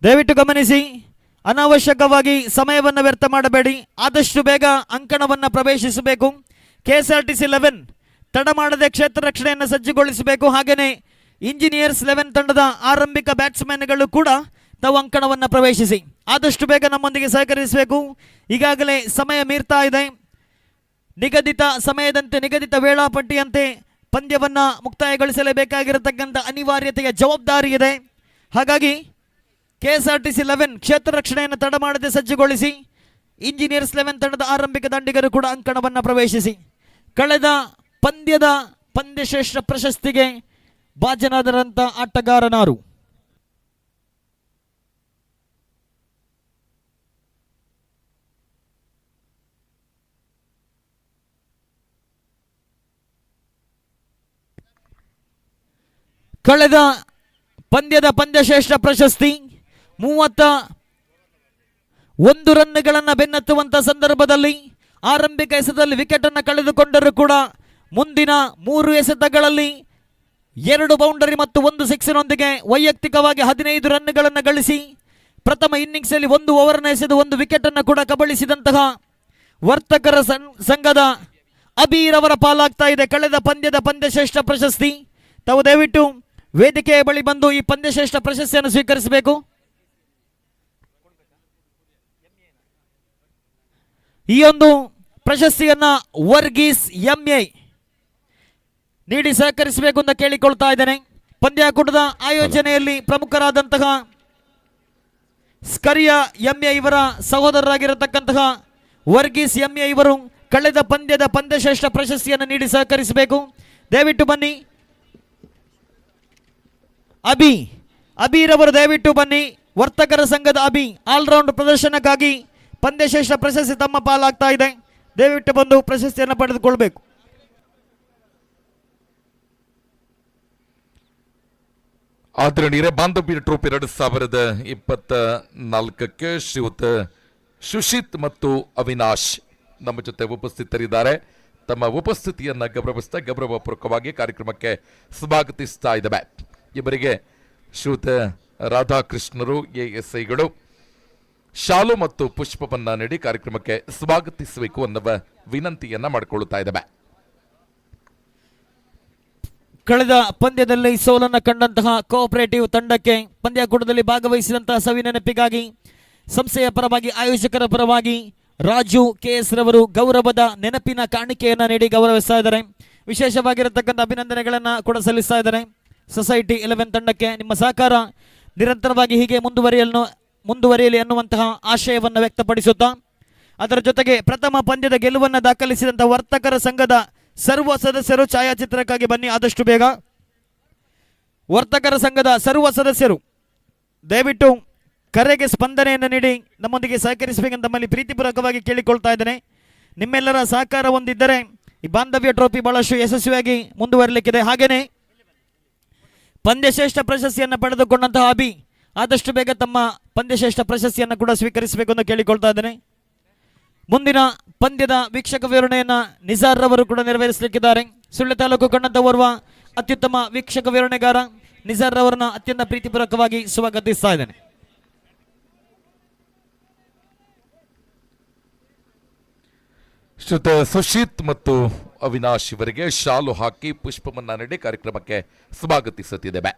ದಯವಿಟ್ಟು ಗಮನಿಸಿ, ಅನಾವಶ್ಯಕವಾಗಿ ಸಮಯವನ್ನು ವ್ಯರ್ಥ ಮಾಡಬೇಡಿ. ಆದಷ್ಟು ಬೇಗ ಅಂಕಣವನ್ನು ಪ್ರವೇಶಿಸಬೇಕು. KSRTC 11 ತಡ ಮಾಡದೆ ಕ್ಷೇತ್ರ ರಕ್ಷಣೆಯನ್ನು ಸಜ್ಜುಗೊಳಿಸಬೇಕು. ಹಾಗೆಯೇ ಇಂಜಿನಿಯರ್ಸ್ 11 ತಂಡದ ಆರಂಭಿಕ ಬ್ಯಾಟ್ಸ್ಮನ್ಗಳು ಕೂಡ ತಾವು ಅಂಕಣವನ್ನು ಪ್ರವೇಶಿಸಿ ಆದಷ್ಟು ಬೇಗ ನಮ್ಮೊಂದಿಗೆ ಸಹಕರಿಸಬೇಕು. ಈಗಾಗಲೇ ಸಮಯ ಮೀರ್ತಾ ಇದೆ. ನಿಗದಿತ ಸಮಯದಂತೆ ನಿಗದಿತ ವೇಳಾಪಟ್ಟಿಯಂತೆ ಪಂದ್ಯವನ್ನು ಮುಕ್ತಾಯಗೊಳಿಸಲೇಬೇಕಾಗಿರತಕ್ಕಂಥ ಅನಿವಾರ್ಯತೆಯ ಜವಾಬ್ದಾರಿ ಇದೆ. ಹಾಗಾಗಿ KSRTC 11 ಕ್ಷೇತ್ರ ರಕ್ಷಣೆಯನ್ನು ತಡ ಮಾಡದೆ ಸಜ್ಜುಗೊಳಿಸಿ. ಇಂಜಿನಿಯರ್ಸ್ 11 ತಂಡದ ಆರಂಭಿಕ ದಂಡಿಗರು ಕೂಡ ಅಂಕಣವನ್ನು ಪ್ರವೇಶಿಸಿ. ಕಳೆದ ಪಂದ್ಯದ ಪಂದ್ಯಶ್ರೇಷ್ಠ ಪ್ರಶಸ್ತಿಗೆ ಭಾಜನರಾದಂಥ ಆಟಗಾರನಾರು? ಕಳೆದ ಪಂದ್ಯದ ಪಂದ್ಯಶ್ರೇಷ್ಠ ಪ್ರಶಸ್ತಿ 31 ರನ್ಗಳನ್ನು ಬೆನ್ನತ್ತುವಂತ ಸಂದರ್ಭದಲ್ಲಿ ಆರಂಭಿಕ ಎಸೆತದಲ್ಲಿ ವಿಕೆಟ್ ಅನ್ನು ಕಳೆದುಕೊಂಡರೂ ಕೂಡ ಮುಂದಿನ 3 ಎಸೆತಗಳಲ್ಲಿ 2 ಬೌಂಡರಿ ಮತ್ತು 1 ಸಿಕ್ಸ್ನೊಂದಿಗೆ ವೈಯಕ್ತಿಕವಾಗಿ 15 ರನ್ಗಳನ್ನು ಗಳಿಸಿ ಪ್ರಥಮ ಇನ್ನಿಂಗ್ಸ್ ಅಲ್ಲಿ 1 ಓವರ್ನ ಎಸೆದು 1 ವಿಕೆಟ್ ಅನ್ನು ಕೂಡ ಕಬಳಿಸಿದಂತಹ ವರ್ತಕರ ಸಂಘದ ಅಬೀರ್ ಅವರ ಪಾಲಾಗ್ತಾ ಇದೆ ಕಳೆದ ಪಂದ್ಯದ ಪಂದ್ಯಶ್ರೇಷ್ಠ ಪ್ರಶಸ್ತಿ. ತಾವು ದಯವಿಟ್ಟು ವೇದಿಕೆಯ ಬಳಿ ಬಂದು ಈ ಪಂದ್ಯಶ್ರೇಷ್ಠ ಪ್ರಶಸ್ತಿಯನ್ನು ಸ್ವೀಕರಿಸಬೇಕು. ಈ ಒಂದು ಪ್ರಶಸ್ತಿಯನ್ನ ವರ್ಗೀಸ್ ಎಂಎ ನೀಡಿ ಸಹಕರಿಸಬೇಕು ಅಂತ ಕೇಳಿಕೊಳ್ತಾ ಇದ್ದೇನೆ. ಪಂದ್ಯಾಕೂಟದ ಆಯೋಜನೆಯಲ್ಲಿ ಪ್ರಮುಖರಾದಂತಹ ಸ್ಕರಿಯಾ ಎಂಎ ಇವರ ಸಹೋದರರಾಗಿರತಕ್ಕಂತಹ ವರ್ಗೀಸ್ ಎಂಎ ಇವರು ಕಳೆದ ಪಂದ್ಯದ ಪಂದ್ಯಶ್ರೇಷ್ಠ ಪ್ರಶಸ್ತಿಯನ್ನು ನೀಡಿ ಸಹಕರಿಸಬೇಕು. ದಯವಿಟ್ಟು ಬನ್ನಿ. ಅಬೀರ್ ಅವರು ದಯವಿಟ್ಟು ಬನ್ನಿ. ವರ್ತಕರ ಸಂಘದ ಆಲ್ರೌಂಡ್ ಪ್ರದರ್ಶನಕ್ಕಾಗಿ ಪಂದ್ಯಶ್ರೇಷ್ಠ ಪ್ರಶಸ್ತಿ ತಮ್ಮ ಪಾಲಾಗ್ತಾ ಇದೆ. ದಯವಿಟ್ಟು ಬಂದು ಪ್ರಶಸ್ತಿಯನ್ನು ಪಡೆದುಕೊಳ್ಬೇಕು. ಆದರಣೀಯರೇ, ಬಾಂಧವ್ಯ ಟ್ರೋಫಿ 2024ಕ್ಕೆ ಶ್ರೀಯುತ ಸುಶಿತ್ ಮತ್ತು ಅವಿನಾಶ್ ನಮ್ಮ ಜೊತೆ ಉಪಸ್ಥಿತರಿದ್ದಾರೆ. ತಮ್ಮ ಉಪಸ್ಥಿತಿಯನ್ನ ಗೌರವಪೂರ್ವಕವಾಗಿ ಕಾರ್ಯಕ್ರಮಕ್ಕೆ ಸ್ವಾಗತಿಸ್ತಾ ಇದ್ದಾವೆ. ಇವರಿಗೆ ಶ್ರೀಯುತ ರಾಧಾಕೃಷ್ಣರು ASIಗಳು ಶಾಲು ಮತ್ತು ಪುಷ್ಪವನ್ನ ನೀಡಿ ಕಾರ್ಯಕ್ರಮಕ್ಕೆ ಸ್ವಾಗತಿಸಬೇಕು ಅನ್ನುವ ವಿನಂತಿಯನ್ನ ಮಾಡಿಕೊಳ್ಳುತ್ತಾ ಇದ್ದಾವೆ. ಕಳೆದ ಪಂದ್ಯದಲ್ಲಿ ಸೋಲನ್ನು ಕಂಡಂತಹ ಕೋಆಪರೇಟಿವ್ ತಂಡಕ್ಕೆ ಪಂದ್ಯಾಕೂಟದಲ್ಲಿ ಭಾಗವಹಿಸಿದಂತಹ ಸವಿ ನೆನಪಿಗಾಗಿ ಸಂಸ್ಥೆಯ ಪರವಾಗಿ ಆಯೋಜಕರ ಪರವಾಗಿ ರಾಜು KS ರವರು ಗೌರವದ ನೆನಪಿನ ಕಾಣಿಕೆಯನ್ನು ನೀಡಿ ಗೌರವಿಸ್ತಾ ಇದ್ದಾರೆ. ವಿಶೇಷವಾಗಿರತಕ್ಕಂಥ ಅಭಿನಂದನೆಗಳನ್ನು ಕೂಡ ಸಲ್ಲಿಸ್ತಾ ಇದ್ದಾರೆ. ಸೊಸೈಟಿ 11 ತಂಡಕ್ಕೆ ನಿಮ್ಮ ಸಹಕಾರ ನಿರಂತರವಾಗಿ ಹೀಗೆ ಮುಂದುವರಿಯಲಿ ಅನ್ನುವಂತಹ ಆಶಯವನ್ನು ವ್ಯಕ್ತಪಡಿಸುತ್ತಾ ಅದರ ಜೊತೆಗೆ ಪ್ರಥಮ ಪಂದ್ಯದ ಗೆಲುವನ್ನು ದಾಖಲಿಸಿದಂತಹ ವರ್ತಕರ ಸಂಘದ ಸರ್ವ ಸದಸ್ಯರು ಛಾಯಾಚಿತ್ರಕ್ಕಾಗಿ ಬನ್ನಿ ಆದಷ್ಟು ಬೇಗ. ವರ್ತಕರ ಸಂಘದ ಸರ್ವ ಸದಸ್ಯರು ದಯವಿಟ್ಟು ಕರೆಗೆ ಸ್ಪಂದನೆಯನ್ನು ನೀಡಿ ನಮ್ಮೊಂದಿಗೆ ಸಹಕರಿಸಬೇಕೆಂದು ತಮ್ಮಲ್ಲಿ ಪ್ರೀತಿಪೂರ್ವಕವಾಗಿ ಕೇಳಿಕೊಳ್ತಾ ಇದ್ದೇನೆ. ನಿಮ್ಮೆಲ್ಲರ ಸಹಕಾರ ಹೊಂದಿದ್ದರೆ ಈ ಬಾಂಧವ್ಯ ಟ್ರೋಫಿ ಬಹಳಷ್ಟು ಯಶಸ್ವಿಯಾಗಿ ಮುಂದುವರಲಿಕ್ಕಿದೆ. ಹಾಗೆಯೇ ಪಂದ್ಯಶ್ರೇಷ್ಠ ಪ್ರಶಸ್ತಿಯನ್ನು ಪಡೆದುಕೊಂಡಂತಹ ಆದಷ್ಟು ಬೇಗ ತಮ್ಮ ಪಂದ್ಯಶ್ರೇಷ್ಠ ಪ್ರಶಸ್ತಿಯನ್ನು ಕೂಡ ಸ್ವೀಕರಿಸಬೇಕು ಎಂದು ಕೇಳಿಕೊಳ್ತಾ ಇದ್ದೇನೆ. ಮುಂದಿನ ಪಂದ್ಯದ ವೀಕ್ಷಕ ವಿವರಣೆಯನ್ನು ನಿಜಾರ್ ರವರು ಕೂಡ ನೆರವೇರಿಸಲಿಕ್ಕಿದ್ದಾರೆ. ಸುಳ್ಯ ತಾಲೂಕು ಕಣ್ಣದ ಓರ್ವ ಅತ್ಯುತ್ತಮ ವೀಕ್ಷಕ ವಿವರಣೆಗಾರ ನಿಜಾರ್ ರವರನ್ನ ಅತ್ಯಂತ ಪ್ರೀತಿಪೂರ್ವಕವಾಗಿ ಸ್ವಾಗತಿಸ್ತಾ ಇದ್ದೇನೆ. ಶ್ರೀಯುತ ಸುಶೀತ್ ಮತ್ತು ಅವಿನಾಶ್ ಇವರಿಗೆ ಶಾಲು ಹಾಕಿ ಪುಷ್ಪವನ್ನ ನೀಡಿ ಕಾರ್ಯಕ್ರಮಕ್ಕೆ ಸ್ವಾಗತಿಸುತ್ತಿದ್ದೇವೆ.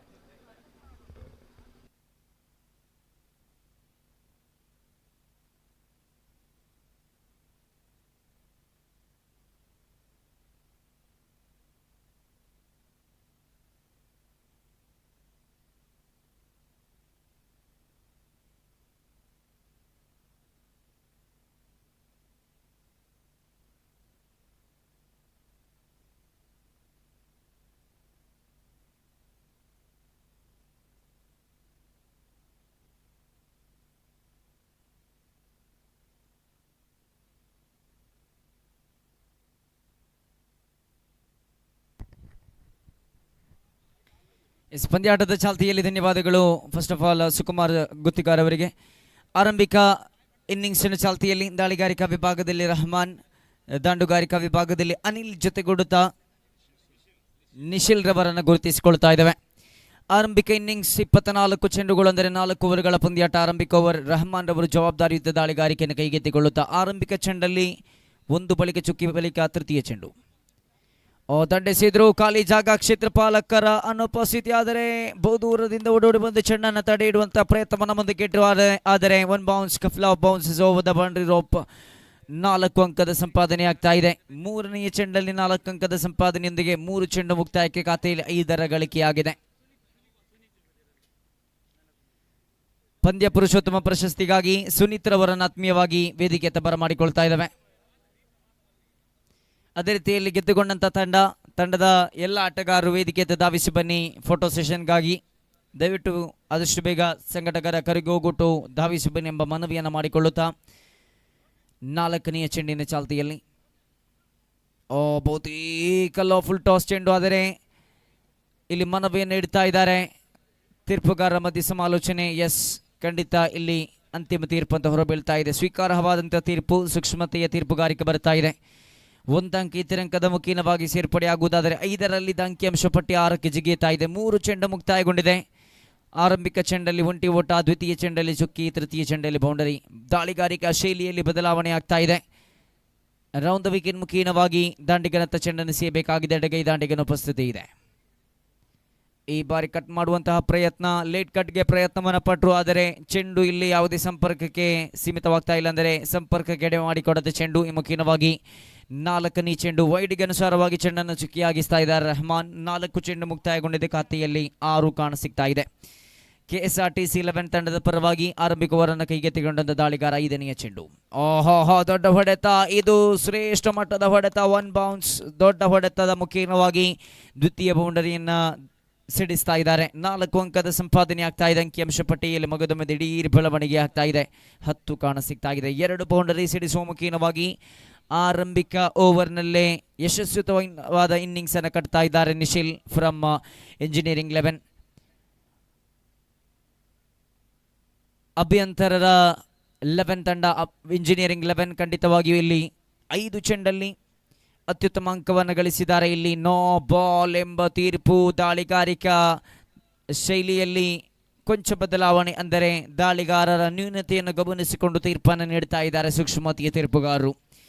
ಪಂದ್ಯಾಟದ ಚಾಲ್ತಿಯಲ್ಲಿ ಧನ್ಯವಾದಗಳು. First of all Sukumar Guttigar ಅವರಿಗೆ. ಆರಂಭಿಕ ಇನ್ನಿಂಗ್ಸಿನ ಚಾಲ್ತಿಯಲ್ಲಿ ದಾಳಿಗಾರಿಕಾ ವಿಭಾಗದಲ್ಲಿ ರಹಮಾನ್, ದಾಂಡುಗಾರಿಕಾ ವಿಭಾಗದಲ್ಲಿ ಅನಿಲ್ ಜೊತೆಗೂಡುತ್ತಾ ನಿಶಿಲ್ ರವರನ್ನು ಗುರುತಿಸಿಕೊಳ್ತಾ ಇದ್ದಾವೆ. ಆರಂಭಿಕ ಇನ್ನಿಂಗ್ಸ್ 24 ಚೆಂಡುಗಳು, ಅಂದರೆ 4 ಓವರ್ಗಳ ಪಂದ್ಯಾಟ. ಆರಂಭಿಕ ಓವರ್ ರಹಮಾನ್ ರವರು ಜವಾಬ್ದಾರಿಯುತ ದಾಳಿಗಾರಿಕೆಯನ್ನು ಕೈಗೆತ್ತಿಕೊಳ್ಳುತ್ತಾ ಆರಂಭಿಕ ಚೆಂಡಲ್ಲಿ 1 ಬಳಿಕ ಚುಕ್ಕಿ ಬಳಿಕ ತೃತೀಯ ಚೆಂಡು ದಂಡೆಸಿದ್ರು. ಖಾಲಿ ಜಾಗ, ಕ್ಷೇತ್ರಪಾಲಕರ ಅನುಪಸ್ಥಿತಿ. ಆದರೆ ಬಹುದೂರದಿಂದ ಓಡೋಡಿ ಬಂದು ಚೆಂಡನ್ನು ತಡೆ ಇಡುವಂತಹ ಪ್ರಯತ್ನವನ್ನು ಮುಂದಕ್ಕೆ ಇಟ್ಟರು. ಆದರೆ 1 bounce, couple of bounces over the boundary rope. 4 ಅಂಕದ ಸಂಪಾದನೆ ಆಗ್ತಾ ಇದೆ. ಮೂರನೆಯ ಚೆಂಡಲ್ಲಿ 4 ಅಂಕದ ಸಂಪಾದನೆಯೊಂದಿಗೆ 3 ಚೆಂಡು ಮುಕ್ತಾಯಕ್ಕೆ ಖಾತೆಯಲ್ಲಿ 5 ಗಳಿಕೆಯಾಗಿದೆ. ಪಂದ್ಯ ಪುರುಷೋತ್ತಮ ಪ್ರಶಸ್ತಿಗಾಗಿ ಸುನೀತ್ ರವರನ್ನು ಆತ್ಮೀಯವಾಗಿ ವೇದಿಕೆ ಬರಮಾಡಿಕೊಳ್ತಾ ಇದ್ದಾವೆ. ಅದೇ ರೀತಿಯಲ್ಲಿ ಗೆದ್ದುಕೊಂಡಂಥ ತಂಡದ ಎಲ್ಲ ಆಟಗಾರರು ವೇದಿಕೆ ಧಾವಿಸಿ ಬನ್ನಿ ಫೋಟೋ ಸೆಷನ್ಗಾಗಿ. ದಯವಿಟ್ಟು ಆದಷ್ಟು ಬೇಗ ಸಂಘಟಕರ ಕರೆಗೆ ಹೋಗ್ಬಿಟ್ಟು ಧಾವಿಸಿ ಬನ್ನಿ ಎಂಬ ಮನವಿಯನ್ನು ಮಾಡಿಕೊಳ್ಳುತ್ತಾ 4ನೇ ಚೆಂಡಿನ ಚಾಲ್ತಿಯಲ್ಲಿ ಬಹುತೇಕ ಫುಲ್ ಟಾಸ್ ಚೆಂಡು. ಆದರೆ ಇಲ್ಲಿ ಮನವಿಯನ್ನು ಇಡ್ತಾ ಇದ್ದಾರೆ ತೀರ್ಪುಗಾರರ ಮಧ್ಯೆ ಸಮಾಲೋಚನೆ. ಎಸ್, ಖಂಡಿತ ಇಲ್ಲಿ ಅಂತಿಮ ತೀರ್ಪು ಅಂತ ಹೊರಬೀಳ್ತಾ ಇದೆ. ಸ್ವೀಕಾರಾರ್ಹವಾದಂಥ ತೀರ್ಪು, ಸೂಕ್ಷ್ಮತೆಯ ತೀರ್ಪುಗಾರಿಕೆ ಬರ್ತಾ ಇದೆ. 1 ಅಂಕ ಇತರಂಕದ ಮುಖೀನವಾಗಿ ಸೇರ್ಪಡೆಯಾಗುವುದಾದರೆ 5ರಲ್ಲಿ ಅಂಕಿಅಂಶ ಪಟ್ಟಿ 6ಕ್ಕೆ ಜಿಗಿಯುತ್ತಾ ಇದೆ. 3 ಚೆಂಡು ಮುಕ್ತಾಯಗೊಂಡಿದೆ. ಆರಂಭಿಕ ಚೆಂಡಲ್ಲಿ 1 ಓಟ, ದ್ವಿತೀಯ ಚೆಂಡಲ್ಲಿ ಚುಕ್ಕಿ, ತೃತೀಯ ಚೆಂಡಲ್ಲಿ ಬೌಂಡರಿ. ದಾಳಿಗಾರಿಕಾ ಶೈಲಿಯಲ್ಲಿ ಬದಲಾವಣೆ ಆಗ್ತಾ ಇದೆ. ರೌಂಡ್ ದ ವಿಕೆಟ್ ಮುಖೀನವಾಗಿ ದಾಂಡಿಗನತ್ತ ಚೆಂಡನ್ನು ಸೇಯಬೇಕಾಗಿದೆ. ಎಡಗೈ ದಾಂಡಿಗನ ಉಪಸ್ಥಿತಿ ಇದೆ. ಈ ಬಾರಿ ಕಟ್ ಮಾಡುವಂತಹ ಪ್ರಯತ್ನ, ಲೇಟ್ ಕಟ್ಗೆ ಪ್ರಯತ್ನವನ್ನು ಪಟ್ಟರು. ಆದರೆ ಚೆಂಡು ಇಲ್ಲಿ ಯಾವುದೇ ಸಂಪರ್ಕಕ್ಕೆ ಸೀಮಿತವಾಗ್ತಾ ಇಲ್ಲ. ಅಂದರೆ ಸಂಪರ್ಕಕ್ಕೆ ಎಡೆ ಮಾಡಿಕೊಡದ ಚೆಂಡು. ಈ ಮುಖೀನವಾಗಿ 4ನೇ ಚೆಂಡು ವೈಡ್ಗೆ ಅನುಸಾರವಾಗಿ ಚೆಂಡನ್ನು ಚುಕ್ಕಿಯಾಗಿಸ್ತಾ ಇದ್ದಾರೆ ರಹಮಾನ್. 4 ಚೆಂಡು ಮುಕ್ತಾಯಗೊಂಡಿದೆ. ಖಾತೆಯಲ್ಲಿ 6 ಕಾಣಸಿಗ್ತಾ ಇದೆ. KSRTC 11 ತಂಡದ ಪರವಾಗಿ ಆರಂಭಿಕ ಓವರನ್ನು ಕೈಗೆತ್ತಿಕೊಂಡಂತ ದಾಳಿಗಾರ 5ನೇ ಚೆಂಡು. ದೊಡ್ಡ ಹೊಡೆತ, ಇದು ಶ್ರೇಷ್ಠ ಮಟ್ಟದ ಹೊಡೆತ. 1 ಬೌನ್ಸ್, ದೊಡ್ಡ ಹೊಡೆತದ ಮುಖೀನವಾಗಿ ದ್ವಿತೀಯ ಬೌಂಡರಿಯನ್ನು ಸಿಡಿಸ್ತಾ ಇದ್ದಾರೆ. 4 ಅಂಕದ ಸಂಪಾದನೆ ಆಗ್ತಾ ಇದೆ. ಅಂಕಿಅಂಶ ಪಟ್ಟಿಯಲ್ಲಿ ಮಗದೊಮ್ಮೆ ದಿಢೀರ್ ಬೆಳವಣಿಗೆ ಆಗ್ತಾ ಇದೆ. 10 ಕಾಣಸಿಗ್ತಾ ಇದೆ. 2 ಬೌಂಡರಿ ಸಿಡಿಸುವ ಮುಖೀನವಾಗಿ ಆರಂಭಿಕ ಓವರ್ನಲ್ಲೇ ಯಶಸ್ವಿತವಾದ ಇನ್ನಿಂಗ್ಸ್ ಅನ್ನು ಕಟ್ತಾ ಇದ್ದಾರೆ ನಿಶಿಲ್ ಫ್ರಮ್ ಇಂಜಿನಿಯರಿಂಗ್ 11. ಅಭ್ಯಂತರರ 11 ತಂಡ ಇಂಜಿನಿಯರಿಂಗ್ 11 ಖಂಡಿತವಾಗಿಯೂ ಇಲ್ಲಿ 5 ಚೆಂಡಲ್ಲಿ ಅತ್ಯುತ್ತಮ ಅಂಕವನ್ನು ಗಳಿಸಿದ್ದಾರೆ. ಇಲ್ಲಿ ನೋ ಬಾಲ್ ಎಂಬ ತೀರ್ಪು. ದಾಳಿಗಾರಿಕಾ ಶೈಲಿಯಲ್ಲಿ ಕೊಂಚ ಬದಲಾವಣೆ, ಅಂದರೆ ದಾಳಿಗಾರರ ನ್ಯೂನತೆಯನ್ನು ಗಮನಿಸಿಕೊಂಡು ತೀರ್ಪನ್ನು ನೀಡ್ತಾ ಇದ್ದಾರೆ ಸೂಕ್ಷ್ಮತೆಯ ತೀರ್ಪುಗಾರರು.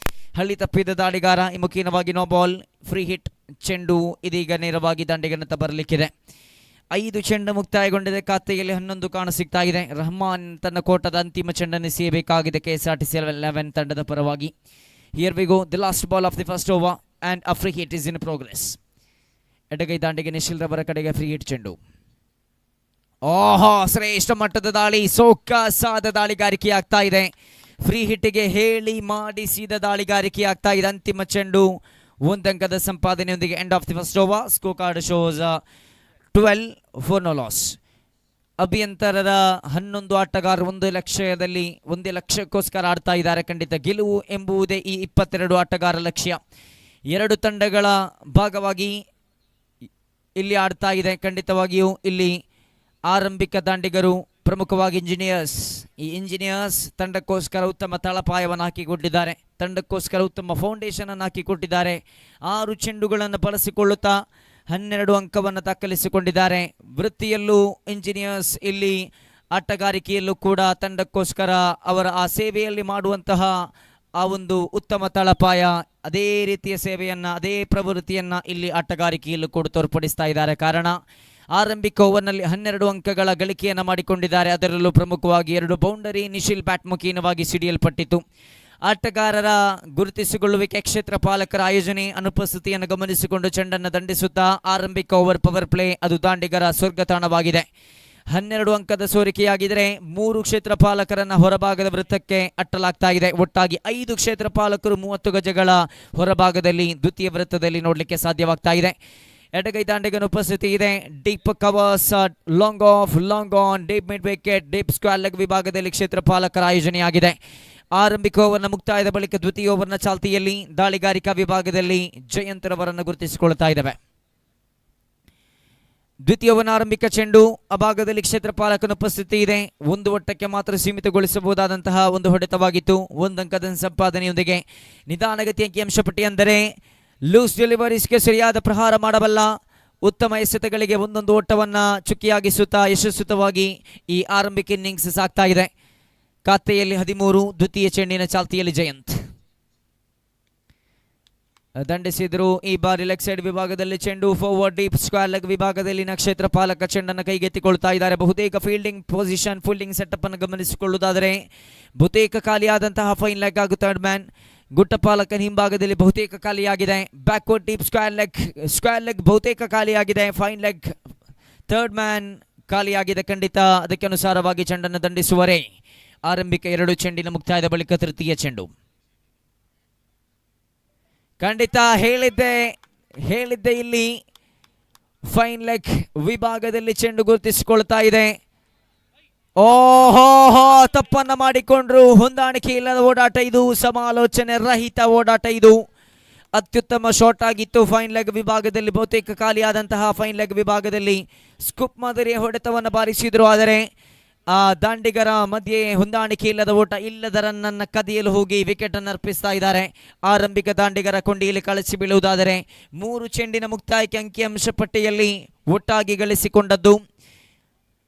ಹಳ್ಳಿ ತಪ್ಪಿದ ದಾಳಿಗಾರ. ಈ ಮುಖೀನವಾಗಿ ನೋ ಬಾಲ್, ಫ್ರೀ ಹಿಟ್. ಚೆಂಡು ಇದೀಗ ನೇರವಾಗಿ ದಂಡೆಗನ್ನತ್ತ ಬರಲಿಕ್ಕಿದೆ. 5 ಚೆಂಡು ಮುಕ್ತಾಯಗೊಂಡಿದೆ. ಖಾತೆಯಲ್ಲಿ 11 ಕಾಣಸಿಗ್ತಾ ಇದೆ. ರಹಮಾನ್ ತನ್ನ ಕೋಟದ ಅಂತಿಮ ಚೆಂಡನ್ನು ಸೇಯಬೇಕಾಗಿದೆ KSRTC 11 ತಂಡದ ಪರವಾಗಿ. Here we go, the last ball of the first over and a free hit is in progress. ಎಡಗೈ ದಾಂಡಿಗೆ ನಿಶಿಲ್ ರವರ ಕಡೆಗೆ ಫ್ರೀ ಹಿಟ್ ಚೆಂಡು. ಶ್ರೇಷ್ಠ ಮಟ್ಟದ ದಾಳಿ, ಸೊಗಸಾದ ದಾಳಿಗಾರಿಕೆ ಆಗ್ತಾ ಇದೆ. ಫ್ರೀ ಹಿಟ್ಗೆ ಹೇಳಿ ಮಾಡಿಸಿದ ದಾಳಿಗಾರಿಕೆ ಆಗ್ತಾ ಇದೆ. ಅಂತಿಮ ಚೆಂಡು 1 ಅಂಕದ ಸಂಪಾದನೆಯೊಂದಿಗೆ end of the first over. Score card shows 12 for no loss. ಅಭ್ಯಂತರರ 11 ಆಟಗಾರರು 1 ಲಕ್ಷಕ್ಕೋಸ್ಕರ ಆಡ್ತಾ ಇದ್ದಾರೆ. ಖಂಡಿತ ಗೆಲುವು ಎಂಬುದೇ ಈ 22 ಆಟಗಾರರ ಲಕ್ಷ್ಯ. 2 ತಂಡಗಳ ಭಾಗವಾಗಿ ಇಲ್ಲಿ ಆಡ್ತಾ ಇದೆ. ಖಂಡಿತವಾಗಿಯೂ ಇಲ್ಲಿ ಆರಂಭಿಕ ದಾಂಡಿಗರು, ಪ್ರಮುಖವಾಗಿ ಇಂಜಿನಿಯರ್ಸ್ ತಂಡಕ್ಕೋಸ್ಕರ ಉತ್ತಮ ತಳಪಾಯವನ್ನು ಹಾಕಿಕೊಟ್ಟಿದ್ದಾರೆ. ತಂಡಕ್ಕೋಸ್ಕರ ಉತ್ತಮ ಫೌಂಡೇಶನ್ ಅನ್ನು ಹಾಕಿಕೊಟ್ಟಿದ್ದಾರೆ. 6 ಚೆಂಡುಗಳನ್ನು ಬಳಸಿಕೊಳ್ಳುತ್ತಾ 12 ಅಂಕವನ್ನು ದಾಖಲಿಸಿಕೊಂಡಿದ್ದಾರೆ. ವೃತ್ತಿಯಲ್ಲೂ ಇಂಜಿನಿಯರ್ಸ್ ಇಲ್ಲಿ ಆಟಗಾರಿಕೆಯಲ್ಲೂ ಕೂಡ ತಂಡಕ್ಕೋಸ್ಕರ ಅವರ ಆ ಸೇವೆಯಲ್ಲಿ ಮಾಡುವಂತಹ ಆ ಒಂದು ಉತ್ತಮ ತಳಪಾಯ, ಅದೇ ರೀತಿಯ ಸೇವೆಯನ್ನು, ಅದೇ ಪ್ರವೃತ್ತಿಯನ್ನು ಇಲ್ಲಿ ಆಟಗಾರಿಕೆಯಲ್ಲೂ ಕೂಡ ತೋರ್ಪಡಿಸ್ತಾ ಇದ್ದಾರೆ. ಕಾರಣ ಆರಂಭಿಕ ಓವರ್ನಲ್ಲಿ 12 ಅಂಕಗಳ ಗಳಿಕೆಯನ್ನು ಮಾಡಿಕೊಂಡಿದ್ದಾರೆ. ಅದರಲ್ಲೂ ಪ್ರಮುಖವಾಗಿ 2 ಬೌಂಡರಿ ನಿಶಿಲ್ ಬ್ಯಾಟ್ ಮುಖೇನವಾಗಿ ಸಿಡಿಯಲ್ಪಟ್ಟಿತು. ಆಟಗಾರರ ಗುರುತಿಸಿಕೊಳ್ಳುವಿಕೆ, ಕ್ಷೇತ್ರ ಪಾಲಕರ ಆಯೋಜನೆ, ಅನುಪಸ್ಥಿತಿಯನ್ನು ಗಮನಿಸಿಕೊಂಡು ಚೆಂಡನ್ನು ದಂಡಿಸುತ್ತಾ ಆರಂಭಿಕ ಓವರ್ ಪವರ್ ಪ್ಲೇ, ಅದು ದಾಂಡಿಗರ ಸ್ವರ್ಗತಾಣವಾಗಿದೆ. 12 ಅಂಕದ ಸೋರಿಕೆಯಾಗಿದ್ದರೆ 3 ಕ್ಷೇತ್ರ ಪಾಲಕರನ್ನು ಹೊರಭಾಗದ ವೃತ್ತಕ್ಕೆ ಅಟ್ಟಲಾಗ್ತಾ ಇದೆ. ಒಟ್ಟಾಗಿ 5 ಕ್ಷೇತ್ರ ಪಾಲಕರು 30 ಗಜಗಳ ಹೊರಭಾಗದಲ್ಲಿ ದ್ವಿತೀಯ ವೃತ್ತದಲ್ಲಿ ನೋಡಲಿಕ್ಕೆ ಸಾಧ್ಯವಾಗ್ತಾ ಇದೆ. ಎಡಗೈ ದಾಂಡಿಗನ ಉಪಸ್ಥಿತಿ ಇದೆ. Deep covers, long of, long on, deep mid wicket, deep square leg ವಿಭಾಗದಲ್ಲಿ ಕ್ಷೇತ್ರ ಪಾಲಕರ ಆಯೋಜನೆಯಾಗಿದೆ. ಆರಂಭಿಕ ಓವರ್ನ ಮುಕ್ತಾಯದ ಬಳಿಕ ದ್ವಿತೀಯ ಓವರ್ನ ಚಾಲ್ತಿಯಲ್ಲಿ ದಾಳಿಗಾರಿಕಾ ವಿಭಾಗದಲ್ಲಿ ಜಯಂತ್ರವರನ್ನು ಗುರುತಿಸಿಕೊಳ್ತಾ ಇದ್ದಾವೆ. ದ್ವಿತೀಯ ಓವರ್ನ ಆರಂಭಿಕ ಚೆಂಡು, ಆ ಭಾಗದಲ್ಲಿ ಕ್ಷೇತ್ರ ಪಾಲಕನ ಉಪಸ್ಥಿತಿ ಇದೆ. 1 ಓಟಕ್ಕೆ ಮಾತ್ರ ಸೀಮಿತಗೊಳಿಸಬಹುದಾದಂತಹ ಒಂದು ಹೊಡೆತವಾಗಿತ್ತು. 1 ಅಂಕದ ಸಂಪಾದನೆಯೊಂದಿಗೆ ನಿಧಾನಗತಿ ಅಂಕಿಅಂಶ ಪಟ್ಟಿ ಅಂದರೆ ಲೂಸ್ ಡೆಲಿವರೀಸ್ಗೆ ಸರಿಯಾದ ಪ್ರಹಾರ ಮಾಡಬಲ್ಲ, ಉತ್ತಮ ಎಸೆತಗಳಿಗೆ ಒಂದೊಂದು ಓಟವನ್ನು ಚುಕ್ಕಿಯಾಗಿಸುತ್ತಾ ಯಶಸ್ವಿತವಾಗಿ ಈ ಆರಂಭಿಕ ಇನ್ನಿಂಗ್ಸ್ ಸಾಗ್ತಾ ಇದೆ. ಖಾತೆಯಲ್ಲಿ 13, ದ್ವಿತೀಯ ಚೆಂಡಿನ ಚಾಲ್ತಿಯಲ್ಲಿ ಜಯಂತ್ ದಂಡಿಸಿದ್ರು. ಈ ಬಾರಿ ಲೆಗ್ ಸೈಡ್ ವಿಭಾಗದಲ್ಲಿ ಚೆಂಡು, ಫಾರ್ವರ್ಡ್ ಡೀಪ್ ಸ್ಕ್ವೇರ್ ಲೆಗ್ ವಿಭಾಗದಲ್ಲಿ ಕ್ಷೇತ್ರ ಪಾಲಕ ಚೆಂಡನ್ನು ಕೈಗೆತ್ತಿಕೊಳ್ತಾ ಇದ್ದಾರೆ. ಬಹುತೇಕ ಫೀಲ್ಡಿಂಗ್ ಪೊಸಿಷನ್, ಫೀಲ್ಡಿಂಗ್ ಸೆಟಪ್ ಅನ್ನು ಗಮನಿಸಿಕೊಳ್ಳುವುದಾದರೆ ಬಹುತೇಕ ಖಾಲಿಯಾದಂತಹ ಫೈನ್ ಲೆಗ್ ಹಾಗೂ ಥರ್ಡ್ ಮ್ಯಾನ್. ಗುಟ್ಟಪಾಲಕನ ಹಿಂಭಾಗದಲ್ಲಿ ಬಹುತೇಕ ಖಾಲಿಯಾಗಿದೆ. ಬ್ಯಾಕ್ವರ್ಡ್ ಡೀಪ್ ಸ್ಕ್ವೇರ್ ಲೆಗ್ ಬಹುತೇಕ ಖಾಲಿಯಾಗಿದೆ. ಫೈನ್ ಲೆಗ್, ಥರ್ಡ್ ಮ್ಯಾನ್ ಖಾಲಿಯಾಗಿದೆ. ಖಂಡಿತ ಅದಕ್ಕೆ ಅನುಸಾರವಾಗಿ ಚೆಂಡನ್ನು ದಂಡಿಸುವರೆ. ಆರಂಭಿಕ 2 ಚೆಂಡಿನ ಮುಕ್ತಾಯದ ಬಳಿಕ ತೃತೀಯ ಚೆಂಡು. ಖಂಡಿತ ಹೇಳಿದ್ದೆ ಇಲ್ಲಿ ಫೈನ್ ಲೆಗ್ ವಿಭಾಗದಲ್ಲಿ ಚೆಂಡು ಗುರುತಿಸಿಕೊಳ್ತಾ ಇದೆ. ಓಹೋ, ತಪ್ಪನ್ನ ಮಾಡಿಕೊಂಡ್ರು. ಹೊಂದಾಣಿಕೆ ಇಲ್ಲದ ಓಡಾಟ ಇದು, ಸಮಾಲೋಚನೆ ರಹಿತ ಓಡಾಟ ಇದು. ಅತ್ಯುತ್ತಮ ಶಾಟ್ ಆಗಿತ್ತು ಫೈನ್ ಲೆಗ್ ವಿಭಾಗದಲ್ಲಿ. ಬಹುತೇಕ ಖಾಲಿಯಾದಂತಹ ಫೈನ್ ಲೆಗ್ ವಿಭಾಗದಲ್ಲಿ ಸ್ಕೂಪ್ ಮಾದರಿಯ ಹೊಡೆತವನ್ನು ಬಾರಿಸಿದ್ರು. ಆದರೆ ಆ ದಾಂಡಿಗರ ಮಧ್ಯೆ ಹೊಂದಾಣಿಕೆ ಇಲ್ಲದ ಓಟ, ಇಲ್ಲದ ರನ್ನನ್ನು ಕದಿಯಲು ಹೋಗಿ ವಿಕೆಟ್ ಅನ್ನು ಅರ್ಪಿಸ್ತಾ ಇದ್ದಾರೆ. ಆರಂಭಿಕ ದಾಂಡಿಗರ ಕೊಂಡಿಯಲ್ಲಿ ಕಳಿಸಿ ಬೀಳುವುದಾದರೆ 3 ಚೆಂಡಿನ ಮುಕ್ತಾಯಕ್ಕೆ ಅಂಕಿಅಂಶ ಪಟ್ಟಿಯಲ್ಲಿ ಒಟ್ಟಾಗಿ ಗಳಿಸಿಕೊಂಡದ್ದು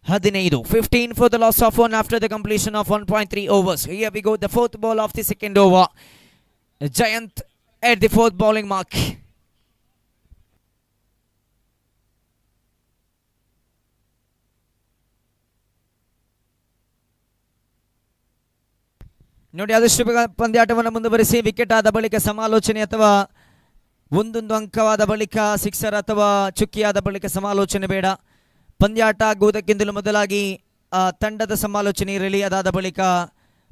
15 for the loss of 1 after the completion of 1.3 overs. Here we go, the 4th ball of the second over. Jayant at the 4th bowling mark. ನೋಡಿ, ಆದಷ್ಟು ಬೇಗ ಪಂದ್ಯಾಟವನ್ನು ಮುಂದುವರಿಸಿ. ವಿಕೆಟ್ ಆದ ಬಳಿಕ ಸಮಾಲೋಚನೆ ಅಥವಾ ಒಂದೊಂದು ಅಂಕವಾದ ಬಳಿಕ ಸಿಕ್ಸರ್ ಅಥವಾ ಚುಕ್ಕಿಯಾದ ಬಳಿಕ ಸಮಾಲೋಚನೆ ಬೇಡ. ಪಂದ್ಯಾಟ ಆಗುವುದಕ್ಕಿಂತಲೂ ಮೊದಲಾಗಿ ತಂಡದ ಸಮಾಲೋಚನೆ ಇರಲಿ. ಅದಾದ ಬಳಿಕ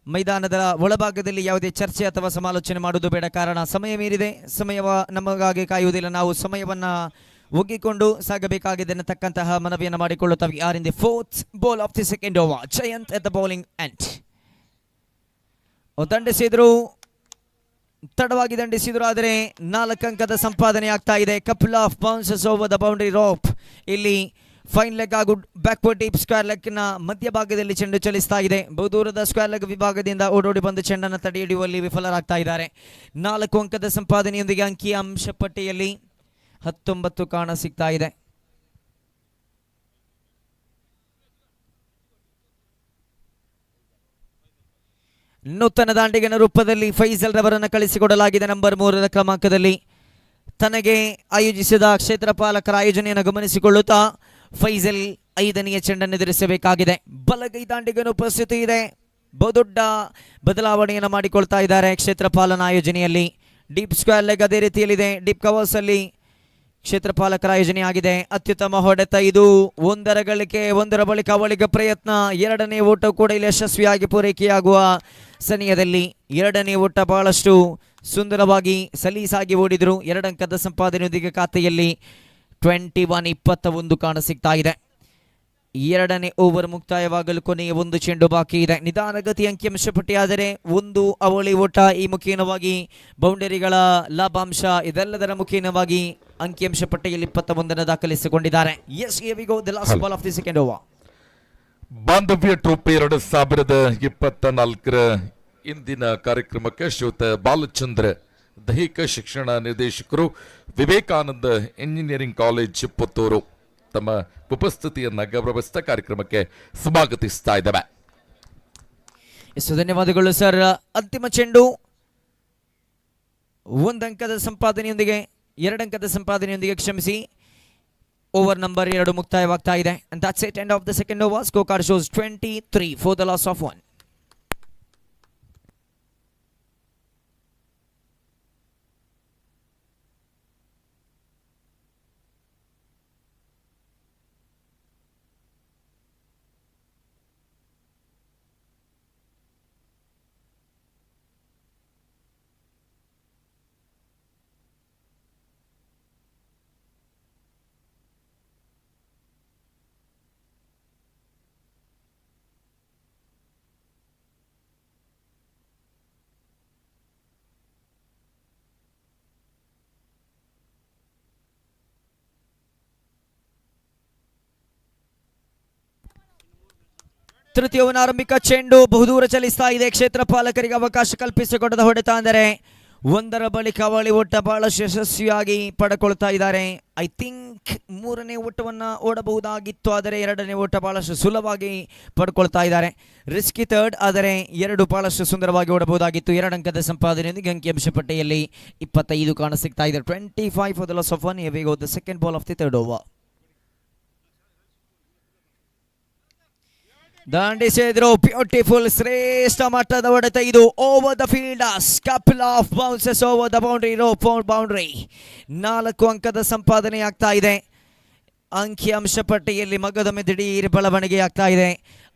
ಮೈದಾನದ ಒಳಭಾಗದಲ್ಲಿ ಯಾವುದೇ ಚರ್ಚೆ ಅಥವಾ ಸಮಾಲೋಚನೆ ಮಾಡುವುದು ಬೇಡ. ಕಾರಣ ಸಮಯ ಮೀರಿದೆ, ಸಮಯವ ನಮಗಾಗಿ ಕಾಯುವುದಿಲ್ಲ. ನಾವು ಸಮಯವನ್ನು ಒಗ್ಗಿಕೊಂಡು ಸಾಗಬೇಕಾಗಿದೆ ಅನ್ನತಕ್ಕಂತಹ ಮನವಿಯನ್ನು ಮಾಡಿಕೊಳ್ಳುತ್ತವೆ. Are in the 4th ball of the second over. Jayanth at the bowling end. ದಂಡಿಸಿದ್ರು, ತಡವಾಗಿ ದಂಡಿಸಿದ್ರು. ಆದರೆ 4 ಅಂಕದ ಸಂಪಾದನೆ ಆಗ್ತಾ ಇದೆ. Couple of bounces over the boundary rope. ಇಲ್ಲಿ ಫೈನ್ ಲೆಗ್ ಹಾಗೂ ಬ್ಯಾಕ್ವರ್ಡ್ ಡೀಪ್ ಸ್ಕ್ವೇರ್ ಲೆಗ್ನ ಮಧ್ಯಭಾಗದಲ್ಲಿ ಚೆಂಡು ಚಲಿಸ್ತಾ ಇದೆ. ಬಹುದೂರದ ಸ್ಕ್ವೇರ್ ಲೆಗ್ ವಿಭಾಗದಿಂದ ಓಡೋಡಿ ಬಂದು ಚೆಂಡನ್ನು ತಡೆ ಹಿಡಿಯುವಲ್ಲಿ ವಿಫಲರಾಗ್ತಾ ಇದ್ದಾರೆ. 4 ಅಂಕದ ಸಂಪಾದನೆಯೊಂದಿಗೆ ಅಂಕಿಅಂಶ ಪಟ್ಟಿಯಲ್ಲಿ 19 ಕಾಣ ಸಿಗ್ತಾ ಇದೆ. ನೂತನ ದಾಂಡಿಗನ ರೂಪದಲ್ಲಿ ಫೈಸಲ್ ರವರನ್ನು ಕಳಿಸಿಕೊಡಲಾಗಿದೆ. ನಂಬರ್ 3ರ ಕ್ರಮಾಂಕದಲ್ಲಿ ತನಗೆ ಆಯೋಜಿಸಿದ ಕ್ಷೇತ್ರ ಪಾಲಕರ ಆಯೋಜನೆಯನ್ನು ಗಮನಿಸಿಕೊಳ್ಳುತ್ತಾ ಫೈಸಲ್ 5ನೇ ಚೆಂಡನ್ನು ಎದುರಿಸಬೇಕಾಗಿದೆ. ಬಲಗೈ ದಾಂಡಿಗನ ಉಪಸ್ಥಿತಿ ಇದೆ. ಬಹುದೊಡ್ಡ ಬದಲಾವಣೆಯನ್ನು ಮಾಡಿಕೊಳ್ತಾ ಇದ್ದಾರೆ ಕ್ಷೇತ್ರ ಪಾಲನಾ ಆಯೋಜನೆಯಲ್ಲಿ. ಡೀಪ್ ಸ್ಕ್ವೇರ್ ಲೆಗ್ ಅದೇ ರೀತಿಯಲ್ಲಿದೆ. ಡೀಪ್ ಕವರ್ಸ್ ಅಲ್ಲಿ ಕ್ಷೇತ್ರ ಪಾಲಕರ ಆಯೋಜನೆ ಆಗಿದೆ. ಅತ್ಯುತ್ತಮ ಹೊಡೆತ ಇದು. 1ರ ಗಳಿಕೆ, 1ರ ಬಳಿಕ ಅವಳಿಗೆ ಪ್ರಯತ್ನ. 2ನೇ ಓಟ ಕೂಡ ಇಲ್ಲಿ ಯಶಸ್ವಿಯಾಗಿ ಪೂರೈಕೆಯಾಗುವ ಸಮಯದಲ್ಲಿ 2ನೇ ಓಟ ಬಹಳಷ್ಟು ಸುಂದರವಾಗಿ ಸಲೀಸಾಗಿ ಓಡಿದ್ರು. 2 ಅಂಕದ ಸಂಪಾದನೆಯೊಂದಿಗೆ ಖಾತೆಯಲ್ಲಿ 21 ಕಾಣ ಸಿಗ್ತಾ ಇದೆ. 2ನೇ ಓವರ್ ಮುಕ್ತಾಯವಾಗಲು ಕೊನೆಯ 1 ಚೆಂಡು ಬಾಕಿ ಇದೆ. ನಿಧಾನಗತಿ ಅಂಕಿಅಂಶ ಪಟ್ಟಿಯಾದರೆ 1 ಅವಳಿ ಓಟ, ಈ ಮುಖೇನವಾಗಿ ಬೌಂಡರಿಗಳ ಲಾಭಾಂಶ, ಇದೆಲ್ಲದರ ಮುಖೇನವಾಗಿ ಅಂಕಿಅಂಶ ಪಟ್ಟಿಯಲ್ಲಿ 21 ದಾಖಲಿಸಿಕೊಂಡಿದ್ದಾರೆ. Yes, here we go, the last ball of the second over. ಬಾಂಧವ್ಯ ಟ್ರೋಫಿ 2024ರ ಇಂದಿನ ಕಾರ್ಯಕ್ರಮಕ್ಕೆ ಶ್ರೀಯುತ ಬಾಲಚಂದ್ರ, ದೈಹಿಕ ಶಿಕ್ಷಣ ನಿರ್ದೇಶಕರು, ವಿವೇಕಾನಂದ ಇಂಜಿನಿಯರಿಂಗ್ ಕಾಲೇಜ್ ಪುತ್ತೂರು, ತಮ್ಮ ಉಪಸ್ಥಿತಿಯನ್ನು ಗೌರವಿಸಿದ ಕಾರ್ಯಕ್ರಮಕ್ಕೆ ಸ್ವಾಗತಿಸ್ತಾ ಇದ್ದಾವೆ. ಧನ್ಯವಾದಗಳು ಸರ್. ಅಂತಿಮ ಚೆಂಡು 1 ಅಂಕದ ಸಂಪಾದನೆಯೊಂದಿಗೆ 2 ಅಂಕದ ಸಂಪಾದನೆಯೊಂದಿಗೆ ಕ್ಷಮಿಸಿ ಓವರ್ ನಂಬರ್ 2 ಮುಕ್ತಾಯವಾಗ್ತಾ ಇದೆ. And that's it, end of the second over. Scorecard shows 23 for the loss of 1. ತೃತೀಯವನ ಆರಂಭಿಕ ಚೆಂಡು ಬಹುದೂರ ಚಲಿಸ್ತಾ ಇದೆ. ಕ್ಷೇತ್ರ ಪಾಲಕರಿಗೆ ಅವಕಾಶ ಕಲ್ಪಿಸಿಕೊಡದ ಹೊಡೆತ ಅಂದರೆ ಒಂದರ ಬಳಿಕ ಅವಳಿ ಓಟ ಬಹಳಷ್ಟು ಯಶಸ್ವಿಯಾಗಿ ಪಡ್ಕೊಳ್ತಾ ಇದ್ದಾರೆ. ಐ ಥಿಂಕ್ 3ನೇ ಓಟವನ್ನು ಓಡಬಹುದಾಗಿತ್ತು, ಆದರೆ 2ನೇ ಓಟ ಬಹಳಷ್ಟು ಸುಲಭವಾಗಿ ಪಡ್ಕೊಳ್ತಾ ಇದ್ದಾರೆ. ರಿಸ್ಕಿ ಥರ್ಡ್, ಆದರೆ 2 ಬಹಳಷ್ಟು ಸುಂದರವಾಗಿ ಓಡಬಹುದಾಗಿತ್ತು. 2 ಅಂಕದ ಸಂಪಾದನೆಯೊಂದಿಗೆ ಅಂಕಿಅಂಶ ಪಟ್ಟಿಯಲ್ಲಿ 25 ಕಾಣಸಿಗ್ತಾ ಇದೆ. 25 for the loss of 1. Here we go, the second ball of the third over. ದಂಡಿಸಿದ್ರು, ಬ್ಯೂಟಿಫುಲ್, ಶ್ರೇಷ್ಠ ಮಟ್ಟದ ಹೊಡೆತ ಇದು. Over the field, couple of bounces over the boundary, rope boundary. 4 ಅಂಕದ ಸಂಪಾದನೆ ಆಗ್ತಾ ಇದೆ. ಅಂಕಿಅಂಶ ಪಟ್ಟಿಯಲ್ಲಿ ಮಗದೊಮ್ಮೆ ದಿಢೀರ್ ಬೆಳವಣಿಗೆ ಆಗ್ತಾ ಇದೆ.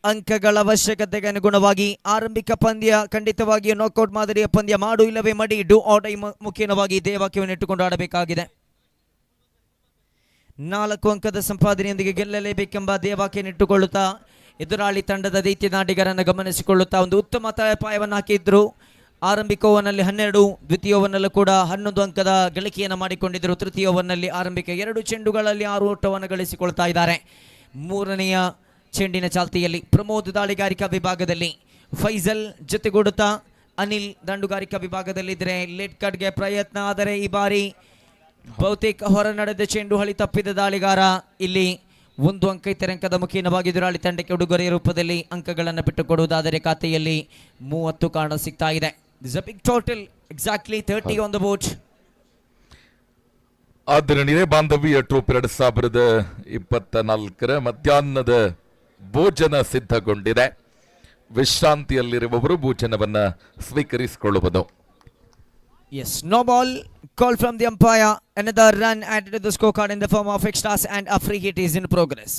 ಅಂಕಗಳ ಅವಶ್ಯಕತೆಗೆ ಅನುಗುಣವಾಗಿ ಆರಂಭಿಕ ಪಂದ್ಯ ಖಂಡಿತವಾಗಿಯೂ ನಾಕ್ಔಟ್ ಮಾದರಿಯ ಪಂದ್ಯ. ಮಾಡು ಇಲ್ಲವೇ ಮಡಿ, ಡೂ ಆರ್ ಡೈ ಮುಖೇನವಾಗಿ ದೇವಾಕ್ಯವನ್ನು ಇಟ್ಟುಕೊಂಡು ಆಡಬೇಕಾಗಿದೆ. 4 ಅಂಕದ ಸಂಪಾದನೆಯೊಂದಿಗೆ ಗೆಲ್ಲಲೇಬೇಕೆಂಬ ದೇವಾಕ್ಯನಿಟ್ಟುಕೊಳ್ಳುತ್ತಾ ಎದುರಾಳಿ ತಂಡದ ದೈತ್ಯ ನಾಡಿಗರನ್ನು ಗಮನಿಸಿಕೊಳ್ಳುತ್ತಾ ಒಂದು ಉತ್ತಮ ತಳಪಾಯವನ್ನು ಹಾಕಿದ್ರು. ಆರಂಭಿಕ ಓವರ್ನಲ್ಲಿ 12, ದ್ವಿತೀಯ ಓವರ್ನಲ್ಲೂ ಕೂಡ 11 ಅಂಕದ ಗಳಿಕೆಯನ್ನು ಮಾಡಿಕೊಂಡಿದ್ದರು. ತೃತೀಯ ಓವರ್ನಲ್ಲಿ ಆರಂಭಿಕ 2 ಚೆಂಡುಗಳಲ್ಲಿ 6 ಓಟವನ್ನು ಗಳಿಸಿಕೊಳ್ತಾ ಇದ್ದಾರೆ. 3ನೆಯ ಚೆಂಡಿನ ಚಾಲ್ತಿಯಲ್ಲಿ ಪ್ರಮೋದ್ ದಾಳಿಗಾರಿಕಾ ವಿಭಾಗದಲ್ಲಿ, ಫೈಜಲ್ ಜೊತೆಗೂಡುತ್ತಾ ಅನಿಲ್ ದಂಡುಗಾರಿಕಾ ವಿಭಾಗದಲ್ಲಿದ್ದರೆ ಲೆಟ್ ಕಟ್ಗೆ ಪ್ರಯತ್ನ, ಆದರೆ ಈ ಬಾರಿ ಬಹುತೇಕ ಹೊರ ನಡೆದ ಚೆಂಡು ಹಳಿ ತಪ್ಪಿದ ದಾಳಿಗಾರ ಇಲ್ಲಿ 1 ಅಂಕ ಇತರ ಅಂಕದ ಮುಖೇನವಾಗಿ ಎದುರಾಳಿ ತಂಡಕ್ಕೆ ಉಡುಗೊರೆಯ ರೂಪದಲ್ಲಿ ಅಂಕಗಳನ್ನು ಬಿಟ್ಟುಕೊಡುವುದಾದರೆ ಖಾತೆಯಲ್ಲಿ 30 ಕಾರಣ ಸಿಗ್ತಾ ಇದೆ. This is a big total, exactly 30 on the board. ಆದ್ದರಿಂದ ಬಾಂಧವ್ಯ ಟ್ರೋಫಿ 2024 ಮಧ್ಯಾಹ್ನದ ಭೋಜನ ಸಿದ್ಧಗೊಂಡಿದೆ. ವಿಶ್ರಾಂತಿಯಲ್ಲಿರುವವರು ಭೋಜನವನ್ನ ಸ್ವೀಕರಿಸಿಕೊಳ್ಳುವುದು. Yes, no ball, call from the umpire. Another run added to the scorecard in the form of extras, and a free hit is in progress.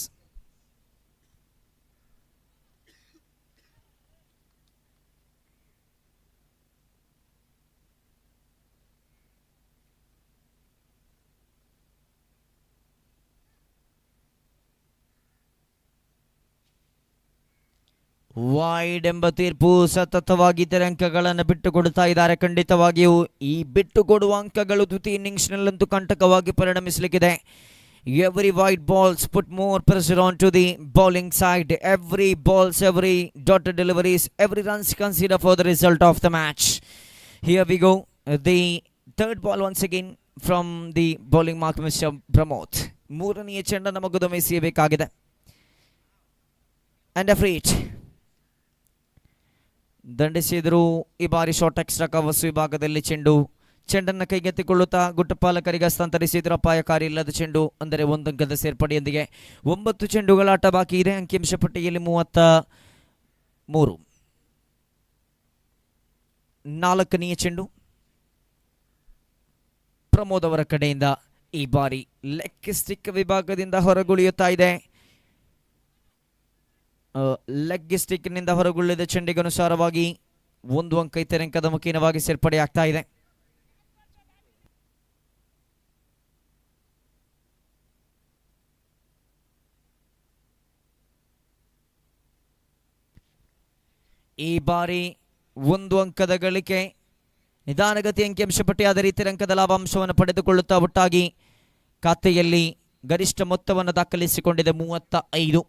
Wide ಎಂಬ ತೀರ್ಪು. ಸತತವಾಗಿ ಇತರ ಅಂಕಗಳನ್ನು ಬಿಟ್ಟುಕೊಡುತ್ತಾ ಇದ್ದಾರೆ. ಖಂಡಿತವಾಗಿಯೂ ಈ ಬಿಟ್ಟುಕೊಡುವ ಅಂಕಗಳು ದ್ವಿತೀಯ ಇನ್ನಿಂಗ್ಸ್ನಲ್ಲಂತೂ ಕಂಟಕವಾಗಿ ಪರಿಣಮಿಸಲಿಕ್ಕಿದೆ. Every wide balls put more pressure onto the bowling side. Every balls, every dotted deliveries, every runs considered for the result of the match. Here we go. The third ball once again from the bowling mark, Mr. Pramod. 3ನೇ ಚೆಂಡನ್ನು ಮಗುದೊಮ್ಮೆ ಎಸೆಯಬೇಕಾಗಿದೆ. And a free hit. ದಂಡಿಸಿದರು. ಈ ಬಾರಿ ಶಾರ್ಟ್ ಎಕ್ಸ್ಟ್ರಾ ಕವರ್ಸ್ ವಿಭಾಗದಲ್ಲಿ ಚೆಂಡನ್ನು ಕೈಗೆತ್ತಿಕೊಳ್ಳುತ್ತಾ ಗುಟ್ಟಪಾಲಕರಿಗೆ ಹಸ್ತಾಂತರಿಸಿದ್ರು. ಅಪಾಯಕಾರಿ ಇಲ್ಲದ ಚೆಂಡು, ಅಂದರೆ 1 ಅಂಕದ ಸೇರ್ಪಡೆಯೊಂದಿಗೆ 9 ಚೆಂಡುಗಳ ಆಟ ಬಾಕಿ ಇದೆ. ಅಂಕಿಅಂಶ ಪಟ್ಟಿಯಲ್ಲಿ 33. 4ನೇ ಚೆಂಡು ಪ್ರಮೋದ್ ಅವರ ಕಡೆಯಿಂದ ಈ ಬಾರಿ ಲೆಗ್ ಸ್ಟಿಕ್ ವಿಭಾಗದಿಂದ ಹೊರಗುಳಿಯುತ್ತಾ ಇದೆ. ಲೆಗ್ ಸ್ಟಿಕ್ನಿಂದ ಹೊರಗುಳಿದ ಚೆಂಡಿಗೆ ಅನುಸಾರವಾಗಿ 1 ಅಂಕ ಇತರ ಅಂಕದ ಮುಖೇನವಾಗಿ ಸೇರ್ಪಡೆಯಾಗ್ತಾ ಇದೆ. ಈ ಬಾರಿ 1 ಅಂಕದ ಗಳಿಕೆ, ನಿಧಾನಗತಿ ಅಂಕಿಅಂಶ ಪಟ್ಟಿ ಆದ ರೀತಿ ಅಂಕದ ಲಾಭಾಂಶವನ್ನು ಪಡೆದುಕೊಳ್ಳುತ್ತಾ ಒಟ್ಟಾಗಿ ಖಾತೆಯಲ್ಲಿ ಗರಿಷ್ಠ ಮೊತ್ತವನ್ನು ದಾಖಲಿಸಿಕೊಂಡಿದೆ 35.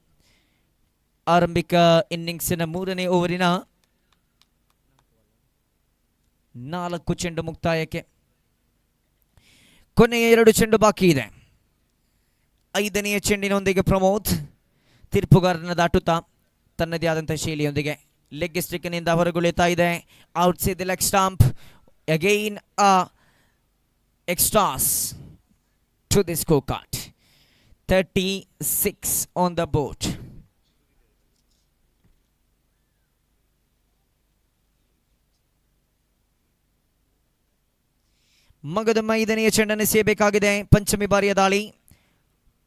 ಆರಂಭಿಕ ಇನ್ನಿಂಗ್ಸಿನ 3ನೇ ಓವರಿನ 4 ಚೆಂಡು ಮುಕ್ತಾಯಕ್ಕೆ. ಕೊನೆಯ 2 ಚೆಂಡು ಬಾಕಿ ಇದೆ. 5ನೇ ಚೆಂಡಿನೊಂದಿಗೆ ಪ್ರಮೋದ್ ತೀರ್ಪುಗಾರನ ದಾಟುತ್ತಾ ತನ್ನದೇ ಆದಂತಹ ಶೈಲಿಯೊಂದಿಗೆ ಲೆಗ್ ಸ್ಟಿಕ್ನಿಂದ ಹೊರಗುಳಿತಾ ಇದೆ. Outside the leg stamp. Again a extras to the scorecard. 36 on the board. ಮಗದೊಮ್ಮ 5ನೇ ಚೆಂಡನ್ನು ಸೇಬೇಕಾಗಿದೆ. ಪಂಚಮಿ ಬಾರಿಯ ದಾಳಿ,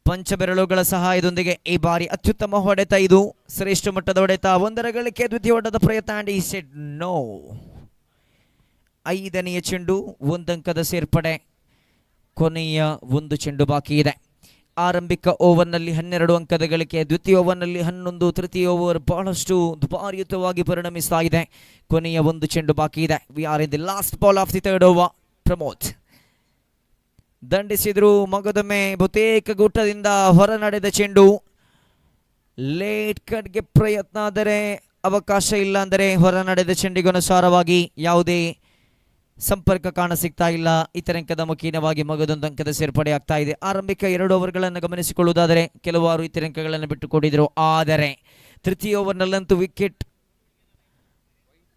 ಪಂಚಬೆರಳುಗಳ ಸಹಾಯದೊಂದಿಗೆ ಈ ಬಾರಿ ಅತ್ಯುತ್ತಮ ಹೊಡೆತ, ಇದು ಶ್ರೇಷ್ಠ ಮಟ್ಟದ ಹೊಡೆತ. 1 ಗಳಿಕೆ ದ್ವಿತೀಯ ಹೊಡೆದ ಪ್ರಯತ್ನ ಅಂಡ್ ಈ ಸೆಡ್ ನೋ. 5ನೇ ಚೆಂಡು 1 ಅಂಕದ ಸೇರ್ಪಡೆ. ಕೊನೆಯ 1 ಚೆಂಡು ಬಾಕಿ ಇದೆ. ಆರಂಭಿಕ ಓವರ್ನಲ್ಲಿ 12 ಅಂಕದ ಗಳಿಕೆ, ದ್ವಿತೀಯ ಓವರ್ನಲ್ಲಿ 11, ತೃತೀಯ ಓವರ್ ಬಹಳಷ್ಟು ದುಬಾರಿಯುತವಾಗಿ ಪರಿಣಮಿಸ್ತಾ ಇದೆ. ಕೊನೆಯ 1 ಚೆಂಡು ಬಾಕಿ ಇದೆ. We R in the last ball of the third over. Pramod ದಂಡಿಸಿದ್ರು. ಮಗದೊಮ್ಮೆ ಬಹುತೇಕ ಗುಟ್ಟದಿಂದ ಹೊರ ನಡೆದ ಚೆಂಡು. ಲೇಟ್ ಕಟ್ಗೆ ಪ್ರಯತ್ನ, ಆದರೆ ಅವಕಾಶ ಇಲ್ಲ. ಅಂದರೆ ಹೊರ ನಡೆದ ಚೆಂಡಿಗನುಸಾರವಾಗಿ ಯಾವುದೇ ಸಂಪರ್ಕ ಕಾಣ ಸಿಗ್ತಾ ಇಲ್ಲ. ಇತರ ಅಂಕದ ಮುಖೀನವಾಗಿ ಮಗದೊಂದು ಅಂಕದ ಸೇರ್ಪಡೆ ಆಗ್ತಾ ಇದೆ. ಆರಂಭಿಕ 2 ಓವರ್ಗಳನ್ನು ಗಮನಿಸಿಕೊಳ್ಳುವುದಾದರೆ ಕೆಲವಾರು ಇತರ ಅಂಕಗಳನ್ನು ಬಿಟ್ಟುಕೊಟ್ಟಿದ್ರು. ಆದರೆ ತೃತೀಯ ಓವರ್ನಲ್ಲಂತೂ ವಿಕೆಟ್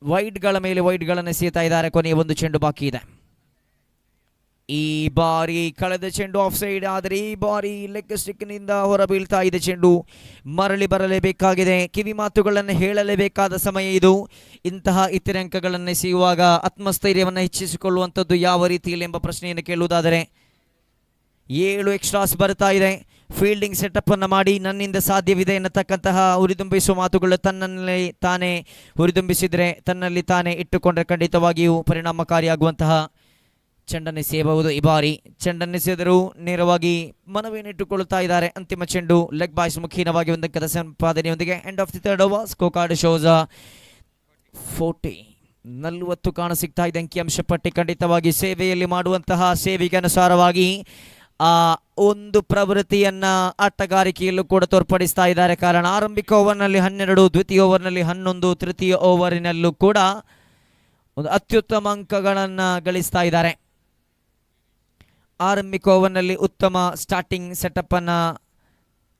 ವೈಡ್ಗಳ ಮೇಲೆ ವೈಡ್ಗಳನ್ನು ಎಸೆಯುತ್ತಾ ಇದ್ದಾರೆ. ಕೊನೆಯ 1 ಚೆಂಡು ಬಾಕಿ ಇದೆ. ಈ ಬಾರಿ ಕಳೆದ ಚೆಂಡು ಆಫ್ ಸೈಡ್, ಆದರೆ ಈ ಬಾರಿ ಲೆಗ್ ಸ್ಟಿಕ್ನಿಂದ ಹೊರ ಬೀಳ್ತಾ ಇದೆ ಚೆಂಡು. ಮರಳಿ ಬರಲೇಬೇಕಾಗಿದೆ. ಕಿವಿ ಮಾತುಗಳನ್ನು ಹೇಳಲೇಬೇಕಾದ ಸಮಯ ಇದು. ಇಂತಹ ಇತರೆ ಅಂಕಗಳನ್ನು ಎಸೆಯುವಾಗ ಆತ್ಮಸ್ಥೈರ್ಯವನ್ನು ಹೆಚ್ಚಿಸಿಕೊಳ್ಳುವಂಥದ್ದು ಯಾವ ರೀತಿಯಲ್ಲಿ ಎಂಬ ಪ್ರಶ್ನೆಯನ್ನು ಕೇಳುವುದಾದರೆ 7 ಎಕ್ಸ್ಟ್ರಾಸ್ ಬರ್ತಾ ಇದೆ. ಫೀಲ್ಡಿಂಗ್ ಸೆಟಪ್ ಅನ್ನು ಮಾಡಿ ನನ್ನಿಂದ ಸಾಧ್ಯವಿದೆ ಎನ್ನತಕ್ಕಂತಹ ಹುರಿದುಂಬಿಸುವ ಮಾತುಗಳು ತನ್ನಲ್ಲಿ ತಾನೇ ಹುರಿದುಂಬಿಸಿದರೆ, ತನ್ನಲ್ಲಿ ತಾನೇ ಇಟ್ಟುಕೊಂಡ್ರೆ ಖಂಡಿತವಾಗಿಯೂ ಪರಿಣಾಮಕಾರಿಯಾಗುವಂತಹ ಚೆಂಡನ್ನೆಸೆಯಬಹುದು. ಈ ಬಾರಿ ಚೆಂಡನ್ನೆಸೆದರೂ ನೇರವಾಗಿ ಮನವಿಯನ್ನಿಟ್ಟುಕೊಳ್ಳುತ್ತಾ ಇದ್ದಾರೆ. ಅಂತಿಮ ಚೆಂಡು ಲೆಗ್ ಬಾಯ್ಸ್ ಮುಖೀನವಾಗಿ 1 ಅಂಕದ ಸಂಪಾದನೆಯೊಂದಿಗೆ end of the third over. Score card shows 40 ಕಾಣ ಸಿಗ್ತಾ ಇದೆ. ಅಂಕಿಅಂಶ ಪಟ್ಟಿ ಖಂಡಿತವಾಗಿ ಸೇವೆಯಲ್ಲಿ ಮಾಡುವಂತಹ ಸೇವೆಗೆ ಅನುಸಾರವಾಗಿ ಆ ಒಂದು ಪ್ರವೃತ್ತಿಯನ್ನ ಆಟಗಾರಿಕೆಯಲ್ಲೂ ಕೂಡ ತೋರ್ಪಡಿಸ್ತಾ ಇದ್ದಾರೆ. ಕಾರಣ ಆರಂಭಿಕ ಓವರ್ನಲ್ಲಿ 12, ದ್ವಿತೀಯ ಓವರ್ನಲ್ಲಿ 11, ತೃತೀಯ ಓವರಿನಲ್ಲೂ ಕೂಡ ಒಂದು ಅತ್ಯುತ್ತಮ ಅಂಕಗಳನ್ನು ಗಳಿಸ್ತಾ ಇದ್ದಾರೆ. ಆರಂಭಿಕ ಓವರ್ನಲ್ಲಿ ಉತ್ತಮ ಸ್ಟಾರ್ಟಿಂಗ್ ಸೆಟಪ್ ಅನ್ನ,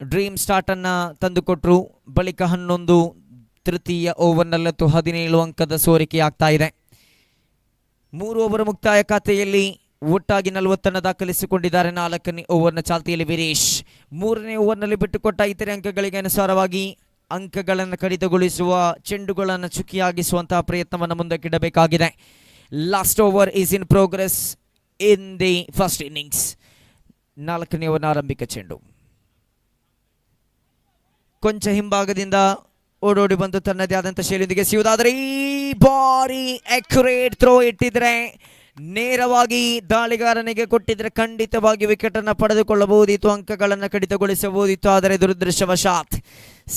ಡ್ರೀಮ್ ಸ್ಟಾರ್ಟ್ ಅನ್ನ ತಂದುಕೊಟ್ರು. ಬಳಿಕ 11, ತೃತೀಯ ಓವರ್ನಲ್ಲಂತೂ 17 ಅಂಕದ ಸೋರಿಕೆ ಆಗ್ತಾ ಇದೆ. 3 ಓವರ್ ಮುಕ್ತಾಯ ಖಾತೆಯಲ್ಲಿ ಒಟ್ಟಾಗಿ 40 ದಾಖಲಿಸಿಕೊಂಡಿದ್ದಾರೆ. 4ನೇ ಓವರ್ನ ಚಾಲ್ತಿಯಲ್ಲಿ ವೀರೇಶ್. 3ನೇ ಓವರ್ನಲ್ಲಿ ಬಿಟ್ಟುಕೊಟ್ಟ ಇತರೆ ಅಂಕಗಳಿಗೆ ಅನುಸಾರವಾಗಿ ಅಂಕಗಳನ್ನು ಕಡಿತಗೊಳಿಸುವ, ಚೆಂಡುಗಳನ್ನು ಚುಕ್ಕಿಯಾಗಿಸುವಂತಹ ಪ್ರಯತ್ನವನ್ನು ಮುಂದಕ್ಕಿಡಬೇಕಾಗಿದೆ. Last over is in progress in the first innings. 4ನೇ ಓವರ್ನ ಆರಂಭಿಕ ಚೆಂಡು ಕೊಂಚ ಹಿಂಭಾಗದಿಂದ ಓಡೋಡಿ ಬಂದು ತನ್ನದೇ ಆದಂಥ ಶೈಲಿಯೊಂದಿಗೆ ಎಸೆಯುವುದಾದರೆ ಈ ಬಾರಿ ಅಕ್ಯುರೇಟ್ ಥ್ರೋ ಇಟ್ಟಿದ್ರೆ, ನೇರವಾಗಿ ದಾಳಿಗಾರನಿಗೆ ಕೊಟ್ಟಿದ್ರೆ ಖಂಡಿತವಾಗಿ ವಿಕೆಟ್ ಅನ್ನು ಪಡೆದುಕೊಳ್ಳಬಹುದಿತ್ತು, ಅಂಕಗಳನ್ನು ಕಡಿತಗೊಳಿಸಬಹುದಿತ್ತು. ಆದರೆ ದುರದೃಷ್ಟವಶಾತ್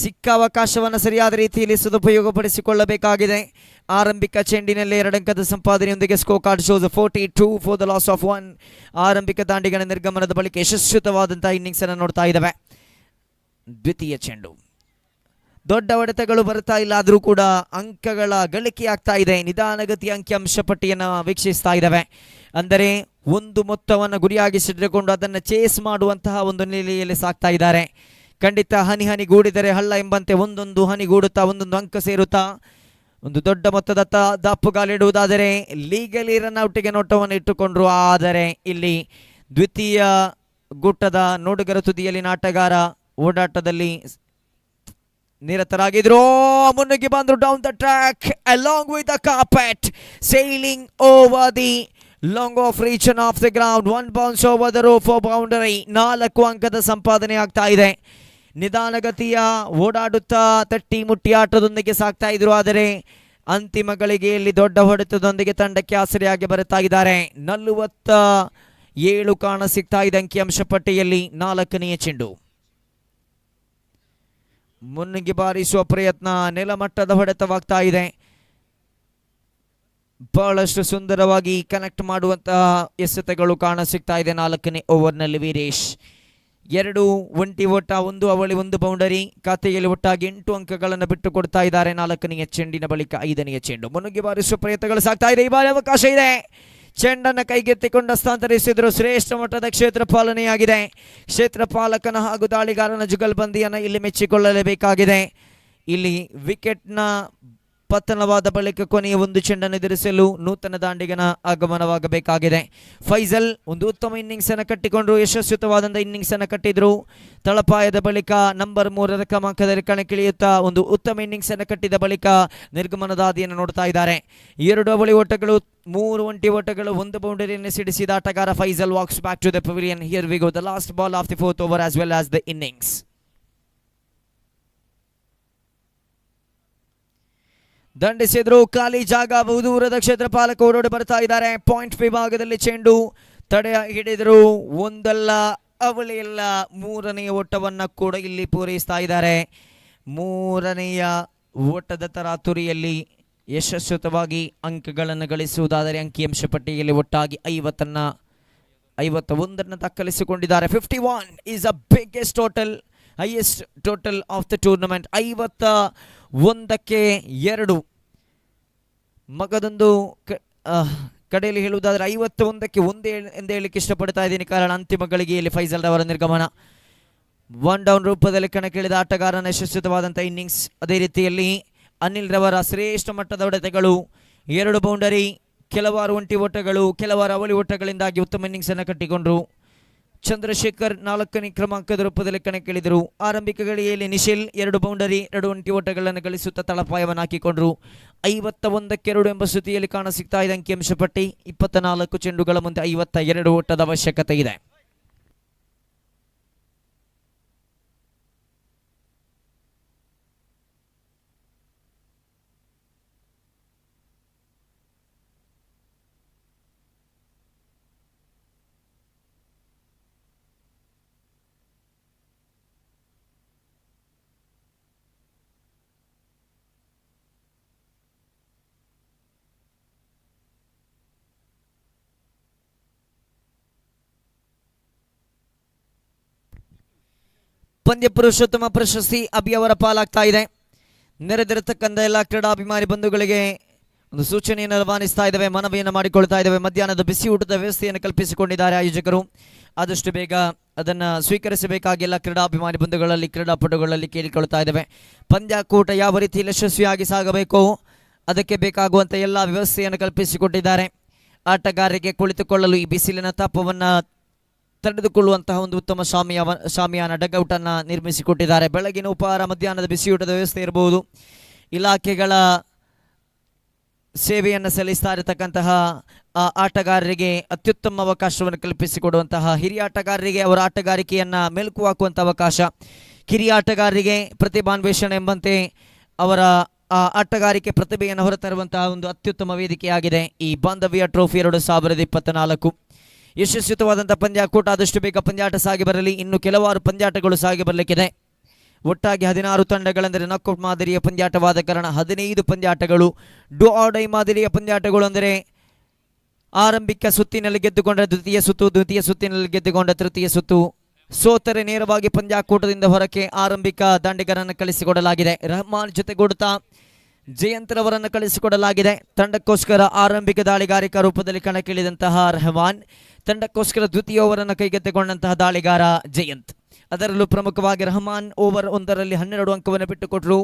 ಸಿಕ್ಕ ಅವಕಾಶವನ್ನು ಸರಿಯಾದ ರೀತಿಯಲ್ಲಿ ಸದುಪಯೋಗಪಡಿಸಿಕೊಳ್ಳಬೇಕಾಗಿದೆ. ಆರಂಭಿಕ ಚೆಂಡಿನಲ್ಲಿ 2 ಅಂಕದ ಸಂಪಾದನೆಯೊಂದಿಗೆ score card shows 42 for the loss of 1. ಆರಂಭಿಕ ದಾಂಡಿಗಳ ನಿರ್ಗಮನದ ಬಳಿಕ ಯಶಸ್ವಿತವಾದಂತಹ ಇನ್ನಿಂಗ್ಸ್ ಅನ್ನು ನೋಡ್ತಾ ಇದ್ದಾವೆ. ದ್ವಿತೀಯ ಚೆಂಡು ದೊಡ್ಡ ಹೊಡೆತಗಳು ಬರ್ತಾ ಇಲ್ಲ, ಆದರೂ ಕೂಡ ಅಂಕಗಳ ಗಳಿಕೆ ಆಗ್ತಾ ಇದೆ. ನಿಧಾನಗತಿಯ ಅಂಕಿಅಂಶ ಪಟ್ಟಿಯನ್ನು ವೀಕ್ಷಿಸ್ತಾ ಇದ್ದಾವೆ. ಅಂದರೆ ಒಂದು ಮೊತ್ತವನ್ನು ಗುರಿಯಾಗಿಸಿಟ್ಟುಕೊಂಡು ಅದನ್ನು ಚೇಸ್ ಮಾಡುವಂತಹ ಒಂದು ನೆಲೆಯಲ್ಲಿ ಸಾಕ್ತಾ ಇದ್ದಾರೆ. ಖಂಡಿತ ಹನಿ ಹನಿ ಗೂಡಿದರೆ ಹಳ್ಳ ಎಂಬಂತೆ ಒಂದೊಂದು ಹನಿ ಗೂಡುತ್ತಾ ಒಂದೊಂದು ಅಂಕ ಸೇರುತ್ತಾ ಒಂದು ದೊಡ್ಡ ಮೊತ್ತದತ್ತ ದಾಪುಗಾಲಿಡುವುದಾದರೆ ಲೀಗಲಿ ರನ್ಔಟಿಗೆ ನೋಟವನ್ನು ಇಟ್ಟುಕೊಂಡ್ರು. ಆದರೆ ಇಲ್ಲಿ ದ್ವಿತೀಯ ಗುಟ್ಟದ ನೋಡುಗರ ತುದಿಯಲ್ಲಿ ಆಟಗಾರ ಓಡಾಟದಲ್ಲಿ ನಿರತರಾಗಿದ್ರು. ಮುನ್ನುಗ್ಗಿ ಬಂದ್ರು down the track along with the carpet, sailing over the long off region of the ground. 1 bounce over the rope four boundary. 4 ಅಂಕದ ಸಂಪಾದನೆ ಆಗ್ತಾ ಇದೆ. ನಿಧಾನಗತಿಯ ಓಡಾಡುತ್ತಾ ತಟ್ಟಿ ಮುಟ್ಟಿ ಆಟದೊಂದಿಗೆ ಸಾಕ್ತಾ ಇದ್ರು. ಆದರೆ ಅಂತಿಮ ಗಳಿಗೆಯಲ್ಲಿ ದೊಡ್ಡ ಹೊಡೆತದೊಂದಿಗೆ ತಂಡಕ್ಕೆ ಆಸರೆಯಾಗಿ ಬರುತ್ತಾ ಇದ್ದಾರೆ. 47 ಕಾಣ ಸಿಗ್ತಾ ಇದೆ ಅಂಕಿಅಂಶ ಪಟ್ಟಿಯಲ್ಲಿ. 4ನೇ ಚೆಂಡು ಮುನ್ನುಗ್ಗಿ ಬಾರಿಸುವ ಪ್ರಯತ್ನ, ನೆಲಮಟ್ಟದ ಹೊಡೆತವಾಗ್ತಾ ಇದೆ. ಬಹಳಷ್ಟು ಸುಂದರವಾಗಿ ಕನೆಕ್ಟ್ ಮಾಡುವಂತಹ ಎಸೆತಗಳು ಕಾಣ ಸಿಗ್ತಾ ಇದೆ. 4ನೇ ಓವರ್ನಲ್ಲಿ ವೀರೇಶ್ 2 ಒಂಟಿ ಓಟ, 1 ಅವಳಿ, 1 ಬೌಂಡರಿ. ಖಾತೆಯಲ್ಲಿ ಒಟ್ಟಾಗಿ 8 ಅಂಕಗಳನ್ನು ಬಿಟ್ಟು ಕೊಡ್ತಾ ಇದ್ದಾರೆ. 4ನೇ ಚೆಂಡಿನ ಬಳಿಕ 5ನೇ ಚೆಂಡು ಮುನ್ನುಗ್ಗಿ ಬಾರಿಸುವ ಪ್ರಯತ್ನಗಳು ಸಾಗ್ತಾ ಇದೆ. ಈ ಬಾರಿ ಅವಕಾಶ ಇದೆ. ಚೆಂಡನ್ನು ಕೈಗೆತ್ತಿಕೊಂಡು ಹಸ್ತಾಂತರಿಸಿದ್ರು. ಶ್ರೇಷ್ಠ ಮಟ್ಟದ ಕ್ಷೇತ್ರ ಪಾಲನೆಯಾಗಿದೆ. ಕ್ಷೇತ್ರ ಪಾಲಕನ ಹಾಗೂ ದಾಳಿಗಾರನ ಜುಗಲ್ಬಂದಿಯನ್ನು ಇಲ್ಲಿ ಮೆಚ್ಚಿಕೊಳ್ಳಲೇಬೇಕಾಗಿದೆ. ಇಲ್ಲಿ ವಿಕೆಟ್ನ ಪತನವಾದ ಬಳಿಕ ಕೊನೆಯ ಒಂದು ಚೆಂಡನ್ನು ಎದುರಿಸಲು ನೂತನ ದಾಂಡಿಗನ ಆಗಮನವಾಗಬೇಕಾಗಿದೆ. ಫೈಜಲ್ ಒಂದು ಉತ್ತಮ ಇನ್ನಿಂಗ್ಸ್ ಅನ್ನು ಕಟ್ಟಿಕೊಂಡ್ರು, ಯಶಸ್ವಿತವಾದಂಥ ಇನ್ನಿಂಗ್ಸ್ ಅನ್ನು ಕಟ್ಟಿದ್ರು. ತಳಪಾಯದ ಬಳಿಕ ನಂಬರ್ 3ರ ಕ್ರಮಾಂಕದಲ್ಲಿ ಕಣಕ್ಕಿಳಿಯುತ್ತಾ ಒಂದು ಉತ್ತಮ ಇನ್ನಿಂಗ್ಸ್ ಅನ್ನು ಕಟ್ಟಿದ ಬಳಿಕ ನಿರ್ಗಮನದ ಹಾದಿಯನ್ನು ನೋಡ್ತಾ ಇದ್ದಾರೆ. 2 ಅವಳಿ ಓಟಗಳು, 3 ಒಂಟಿ ಓಟಗಳು, 1 ಬೌಂಡರಿಯನ್ನು ಸಿಡಿಸಿದ ಆಟಗಾರ Faizal walks back to the pavilion. Here we go, the last ball of the 4th over as well as the innings. ದಂಡಿಸಿದ್ರು, ಖಾಲಿ ಜಾಗ, ಬಹುದೂರದ ಕ್ಷೇತ್ರಪಾಲಕ ಓಡೋಡಿ ಬರ್ತಾ ಇದ್ದಾರೆ. ಪಾಯಿಂಟ್ ವಿಭಾಗದಲ್ಲಿ ಚೆಂಡು ತಡೆ ಹಿಡಿದರು, ಒಂದಲ್ಲ ಅವಳಿಯಲ್ಲ 3ನೇ ಓಟವನ್ನು ಕೂಡ ಇಲ್ಲಿ ಪೂರೈಸ್ತಾ ಇದ್ದಾರೆ. 3ನೆಯ ಓಟದ ತರಾತುರಿಯಲ್ಲಿ ಯಶಸ್ವಿತವಾಗಿ ಅಂಕಗಳನ್ನು ಗಳಿಸುವುದಾದರೆ ಅಂಕಿಅಂಶ ಪಟ್ಟಿಯಲ್ಲಿ ಒಟ್ಟಾಗಿ 51 ದಾಖಲಿಸಿಕೊಂಡಿದ್ದಾರೆ. 51 is a biggest total, highest total of the tournament. 51ಕ್ಕೆ 2. ಮಗದೊಂದು ಕಡೆಯಲ್ಲಿ ಹೇಳುವುದಾದರೆ 51ಕ್ಕೆ 1 ಎಂದು ಹೇಳಲಿಕ್ಕೆ ಇಷ್ಟಪಡ್ತಾ ಇದ್ದೀನಿ, ಕಾರಣ ಅಂತಿಮ ಗಳಿಗೆಯಲ್ಲಿ ಫೈಜಲ್ ಅವರ ನಿರ್ಗಮನ. 1 ಡೌನ್ ರೂಪದಲ್ಲಿ ಕಣಕ್ಕಿಳಿದ ಆಟಗಾರನ ಯಶಸ್ವಿತವಾದಂಥ ಇನ್ನಿಂಗ್ಸ್. ಅದೇ ರೀತಿಯಲ್ಲಿ ಅನಿಲ್ ರವರ ಶ್ರೇಷ್ಠ ಮಟ್ಟದ ಹೊಡೆತಗಳು, 2 ಬೌಂಡರಿ, ಕೆಲವಾರು ಒಂಟಿ ಓಟಗಳು, ಕೆಲವಾರು ಅವಳಿ ಓಟಗಳಿಂದಾಗಿ ಉತ್ತಮ ಇನ್ನಿಂಗ್ಸ್ ಅನ್ನು ಕಟ್ಟಿಕೊಂಡ್ರು. ಚಂದ್ರಶೇಖರ್ 4ನೇ ಕ್ರಮಾಂಕದ ರೂಪದಲ್ಲಿ ಕಣಕ್ಕಿಳಿದರು. ಆರಂಭಿಕ ಗಳಿಗೆಯಲ್ಲಿ ನಿಶಿಲ್ 2 ಬೌಂಡರಿ, 2 ಒಂಟಿ ಓಟಗಳನ್ನು ಗಳಿಸುತ್ತಾ ತಳಪಾಯವನ್ನು ಹಾಕಿಕೊಂಡ್ರು. 51ಕ್ಕೆ 2 ಎಂಬ ಸ್ಥಿತಿಯಲ್ಲಿ ಕಾಣಸಿಗ್ತಾ ಇದೆ ಅಂಕಿಅಂಶ ಪಟ್ಟಿ. 24 ಚೆಂಡುಗಳ ಮುಂದೆ 52 ಓಟದ ಅವಶ್ಯಕತೆ ಇದೆ. ಪಂದ್ಯ ಪುರುಷೋತ್ತಮ ಪ್ರಶಸ್ತಿ ಅಭಿಯವರ ಪಾಲಾಗ್ತಾ ಇದೆ. ನೆರೆದಿರತಕ್ಕಂಥ ಎಲ್ಲ ಕ್ರೀಡಾಭಿಮಾನಿ ಬಂಧುಗಳಿಗೆ ಒಂದು ಸೂಚನೆಯನ್ನು ರವಾನಿಸ್ತಾ ಇದ್ದೇವೆ, ಮನವಿಯನ್ನು ಮಾಡಿಕೊಳ್ತಾ ಇದ್ದೇವೆ. ಮಧ್ಯಾಹ್ನದ ಬಿಸಿ ಊಟದ ವ್ಯವಸ್ಥೆಯನ್ನು ಕಲ್ಪಿಸಿಕೊಂಡಿದ್ದಾರೆ ಆಯೋಜಕರು. ಆದಷ್ಟು ಬೇಗ ಅದನ್ನು ಸ್ವೀಕರಿಸಬೇಕಾಗಿ ಎಲ್ಲ ಕ್ರೀಡಾಭಿಮಾನಿ ಬಂಧುಗಳಲ್ಲಿ, ಕ್ರೀಡಾಪಟುಗಳಲ್ಲಿ ಕೇಳಿಕೊಳ್ತಾ ಇದ್ದೇವೆ. ಪಂದ್ಯಾಕೂಟ ಯಾವ ರೀತಿ ಯಶಸ್ವಿಯಾಗಿ ಸಾಗಬೇಕು ಅದಕ್ಕೆ ಬೇಕಾಗುವಂಥ ಎಲ್ಲ ವ್ಯವಸ್ಥೆಯನ್ನು ಕಲ್ಪಿಸಿಕೊಟ್ಟಿದ್ದಾರೆ. ಆಟಗಾರರಿಗೆ ಕುಳಿತುಕೊಳ್ಳಲು ಈ ಬಿಸಿಲಿನ ತಾಪವನ್ನು ತಡೆದುಕೊಳ್ಳುವಂತಹ ಒಂದು ಉತ್ತಮ ಶಾಮಿಯಾನ ಡಗ್ಔಟನ್ನು ನಿರ್ಮಿಸಿಕೊಟ್ಟಿದ್ದಾರೆ. ಬೆಳಗಿನ ಉಪಹಾರ, ಮಧ್ಯಾಹ್ನದ ಬಿಸಿಯೂಟದ ವ್ಯವಸ್ಥೆ ಇರಬಹುದು. ಇಲಾಖೆಗಳ ಸೇವೆಯನ್ನು ಸಲ್ಲಿಸ್ತಾ ಇರತಕ್ಕಂತಹ ಆಟಗಾರರಿಗೆ ಅತ್ಯುತ್ತಮ ಅವಕಾಶವನ್ನು ಕಲ್ಪಿಸಿಕೊಡುವಂತಹ, ಹಿರಿಯ ಆಟಗಾರರಿಗೆ ಅವರ ಆಟಗಾರಿಕೆಯನ್ನು ಮೆಲುಕು ಹಾಕುವಂಥ ಅವಕಾಶ, ಕಿರಿಯ ಆಟಗಾರರಿಗೆ ಪ್ರತಿಭಾನ್ವೇಷಣೆ ಎಂಬಂತೆ ಅವರ ಆಟಗಾರಿಕೆ ಪ್ರತಿಭೆಯನ್ನು ಹೊರತರುವಂತಹ ಒಂದು ಅತ್ಯುತ್ತಮ ವೇದಿಕೆಯಾಗಿದೆ ಈ ಬಾಂಧವ್ಯ ಟ್ರೋಫಿ 2024. ಯಶಸ್ವಿತವಾದಂಥ ಪಂದ್ಯಾಕೂಟ. ಆದಷ್ಟು ಬೇಗ ಪಂದ್ಯಾಟ ಸಾಗಿ ಬರಲಿ. ಇನ್ನು ಕೆಲವಾರು ಪಂದ್ಯಾಟಗಳು ಸಾಗಿ ಬರಲಿಕ್ಕಿದೆ. ಒಟ್ಟಾಗಿ 16 ತಂಡಗಳೆಂದರೆ ನಾಕ್ಔಟ್ ಮಾದರಿಯ ಪಂದ್ಯಾಟವಾದ ಕಾರಣ 15 ಪಂದ್ಯಾಟಗಳು. ಡೂ ಆರ್ ಡೈ ಮಾದರಿಯ ಪಂದ್ಯಾಟಗಳು ಅಂದರೆ ಆರಂಭಿಕ ಸುತ್ತಿನಲ್ಲಿ ಗೆದ್ದುಕೊಂಡ ದ್ವಿತೀಯ ಸುತ್ತು, ದ್ವಿತೀಯ ಸುತ್ತಿನಲ್ಲಿ ಗೆದ್ದುಕೊಂಡ ತೃತೀಯ ಸುತ್ತು, ಸೋತರೆ ನೇರವಾಗಿ ಪಂದ್ಯಾಕೂಟದಿಂದ ಹೊರಕ್ಕೆ ಆರಂಭಿಕ ದಾಂಡಿಗರನ್ನು ಕಳಿಸಿಕೊಡಲಾಗಿದೆ. ರಹಮಾನ್ ಜೊತೆಗೂಡುತ್ತಾ ಜಯಂತ್ರವರನ್ನು ಕಳಿಸಿಕೊಡಲಾಗಿದೆ. ತಂಡಕ್ಕೋಸ್ಕರ ಆರಂಭಿಕ ದಾಳಿಗಾರಿಕಾ ರೂಪದಲ್ಲಿ ಕಣಕ್ಕಿಳಿದಂತಹ ರಹಮಾನ್, ತಂಡಕ್ಕೋಸ್ಕರ ದ್ವಿತೀಯ ಓವರನ್ನು ಕೈಗೆತ್ತಿಕೊಂಡಂತಹ ದಾಳಿಗಾರ ಜಯಂತ್. ಅದರಲ್ಲೂ ಪ್ರಮುಖವಾಗಿ ರಹಮಾನ್ ಓವರ್ 1ರಲ್ಲಿ 12 ಅಂಕವನ್ನು ಬಿಟ್ಟುಕೊಟ್ಟರು,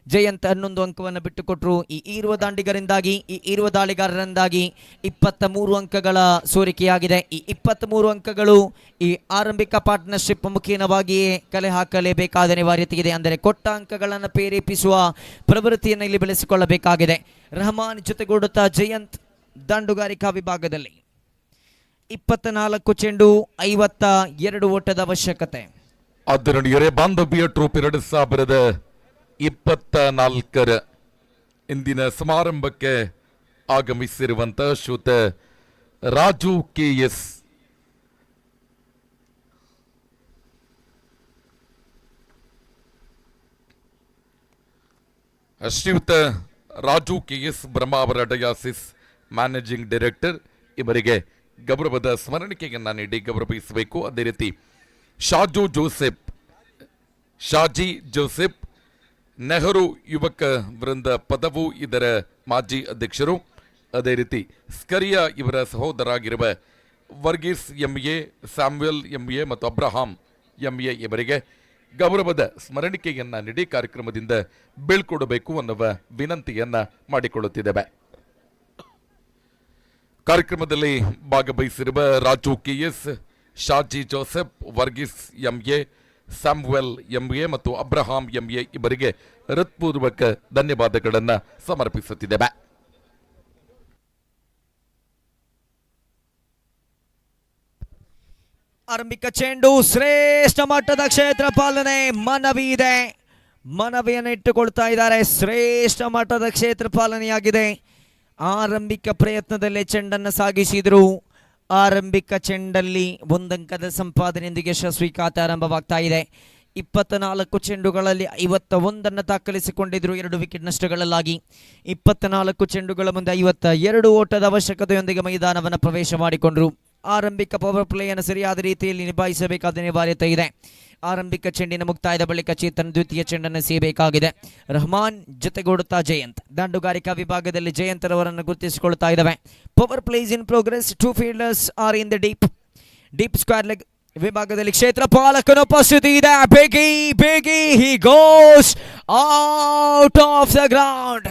ಜಯಂತ್ 11 ಅಂಕವನ್ನು ಬಿಟ್ಟುಕೊಟ್ಟರು. ಈ ಈರುವ ದಾಂಡಿಗರಿಂದಾಗಿ, ಈ ಈರುವ ದಾಳಿಗಾರರಿಂದಾಗಿ 23 ಅಂಕಗಳ ಸೋರಿಕೆಯಾಗಿದೆ. ಈ 23 ಅಂಕಗಳು ಈ ಆರಂಭಿಕ ಪಾರ್ಟ್ನರ್ಶಿಪ್ ಮುಖೇನವಾಗಿಯೇ ಕಲೆ ಹಾಕಲೇಬೇಕಾದ ಅನಿವಾರ್ಯತೆ ಇದೆ. ಅಂದರೆ ಕೊಟ್ಟ ಅಂಕಗಳನ್ನು ಪ್ರೇರೇಪಿಸುವ ಪ್ರವೃತ್ತಿಯನ್ನು ಇಲ್ಲಿ ಬೆಳೆಸಿಕೊಳ್ಳಬೇಕಾಗಿದೆ. ರಹಮಾನ್ ಜೊತೆಗೂಡುತ್ತಾ ಜಯಂತ್ ದಾಂಡುಗಾರಿಕಾ ವಿಭಾಗದಲ್ಲಿ 24 ಚೆಂಡು 52 ಓಟದ ಅವಶ್ಯಕತೆ. ಆದ್ದರಿಂದ ಬಾಂಧವ್ಯ ಟ್ರೋಫಿ 2024 ಇಂದಿನ ಸಮಾರಂಭಕ್ಕೆ ಆಗಮಿಸಿರುವಂತಹ Shriyuta Raju KS Brahmavar diocese managing director ಇವರಿಗೆ ಗೌರವದ ಸ್ಮರಣಿಕೆಯನ್ನು ನೀಡಿ ಗೌರವಿಸಬೇಕು. ಅದೇ ರೀತಿ ಶಾಜಿ ಜೋಸೆಫ್ ನೆಹರು ಯುವಕ ವೃಂದ ಪದವು ಇದರ ಮಾಜಿ ಅಧ್ಯಕ್ಷರು. ಅದೇ ರೀತಿ ಸ್ಕರಿಯಾ ಇವರ ಸಹೋದರಾಗಿರುವ ವರ್ಗೀಸ್ ಎಂಎ, ಸ್ಯಾಮ್ಯುಯಲ್ ಎಂಎ ಮತ್ತು ಅಬ್ರಹಾಂ ಎಂಎ ಇವರಿಗೆ ಗೌರವದ ಸ್ಮರಣಿಕೆಯನ್ನ ನೀಡಿ ಕಾರ್ಯಕ್ರಮದಿಂದ ಬೀಳ್ಕೊಡಬೇಕು ಅನ್ನುವ ವಿನಂತಿಯನ್ನ ಮಾಡಿಕೊಳ್ಳುತ್ತಿದ್ದೇವೆ. ಕಾರ್ಯಕ್ರಮದಲ್ಲಿ ಭಾಗವಹಿಸಿರುವ Raju KS, Shaji Joseph, Varghese MA, Samuel MA ಮತ್ತು ಅಬ್ರಹಾಂ MA ಇವರಿಗೆ ಹೃತ್ಪೂರ್ವಕ ಧನ್ಯವಾದಗಳನ್ನು ಸಮರ್ಪಿಸುತ್ತಿದ್ದೇವೆ. ಆರಂಭಿಕ ಚೆಂಡು ಶ್ರೇಷ್ಠ ಮಟ್ಟದ ಕ್ಷೇತ್ರ ಪಾಲನೆ ಮನವಿ ಇದೆ. ಮನವಿಯನ್ನು ಇಟ್ಟುಕೊಳ್ತಾ ಇದ್ದಾರೆ. ಶ್ರೇಷ್ಠ ಮಟ್ಟದ ಕ್ಷೇತ್ರ ಪಾಲನೆಯಾಗಿದೆ. ಆರಂಭಿಕ ಪ್ರಯತ್ನದಲ್ಲೇ ಚೆಂಡನ್ನು ಸಾಗಿಸಿದರು. ಆರಂಭಿಕ ಚೆಂಡಲ್ಲಿ ಒಂದಂಕದ ಸಂಪಾದನೆಯೊಂದಿಗೆ ಯಶಸ್ವಿ ಖಾತೆ ಆರಂಭವಾಗ್ತಾ ಇದೆ. 24 ಚೆಂಡುಗಳಲ್ಲಿ 51 ದಾಖಲಿಸಿಕೊಂಡಿದ್ರು 2 ವಿಕೆಟ್ ನಷ್ಟಗಳಲ್ಲಾಗಿ. 24 ಚೆಂಡುಗಳ ಮುಂದೆ 52 ಓಟದ ಅವಶ್ಯಕತೆಯೊಂದಿಗೆ ಮೈದಾನವನ್ನು ಪ್ರವೇಶ ಮಾಡಿಕೊಂಡರು. ಆರಂಭಿಕ ಪವರ್ ಪ್ಲೇಯನ್ನು ಸರಿಯಾದ ರೀತಿಯಲ್ಲಿ ನಿಭಾಯಿಸಬೇಕಾದ ಅನಿವಾರ್ಯತೆ ಇದೆ. ಆರಂಭಿಕ ಚೆಂಡಿನ ಮುಕ್ತಾಯದ ಬಳಿಕ ಚೇತನ್ ದ್ವಿತೀಯ ಚೆಂಡನ್ನು ಸೇಬೇಕಾಗಿದೆ. ರಹಮಾನ್ ಜೊತೆಗೂಡುತ್ತಾ ಜಯಂತ್. ದಂಡುಗಾರಿಕಾ ವಿಭಾಗದಲ್ಲಿ ಜಯಂತ್ ರವರನ್ನು ಗುರುತಿಸಿಕೊಳ್ತಾ ಇದ್ದಾವೆ. Power plays in progress. 2 fielders are in the deep square leg ವಿಭಾಗದಲ್ಲಿ ಕ್ಷೇತ್ರ ಪಾಲಕನ ಉಪಸ್ಥಿತಿ ಇದೆ. Biggie he goes out of the ground.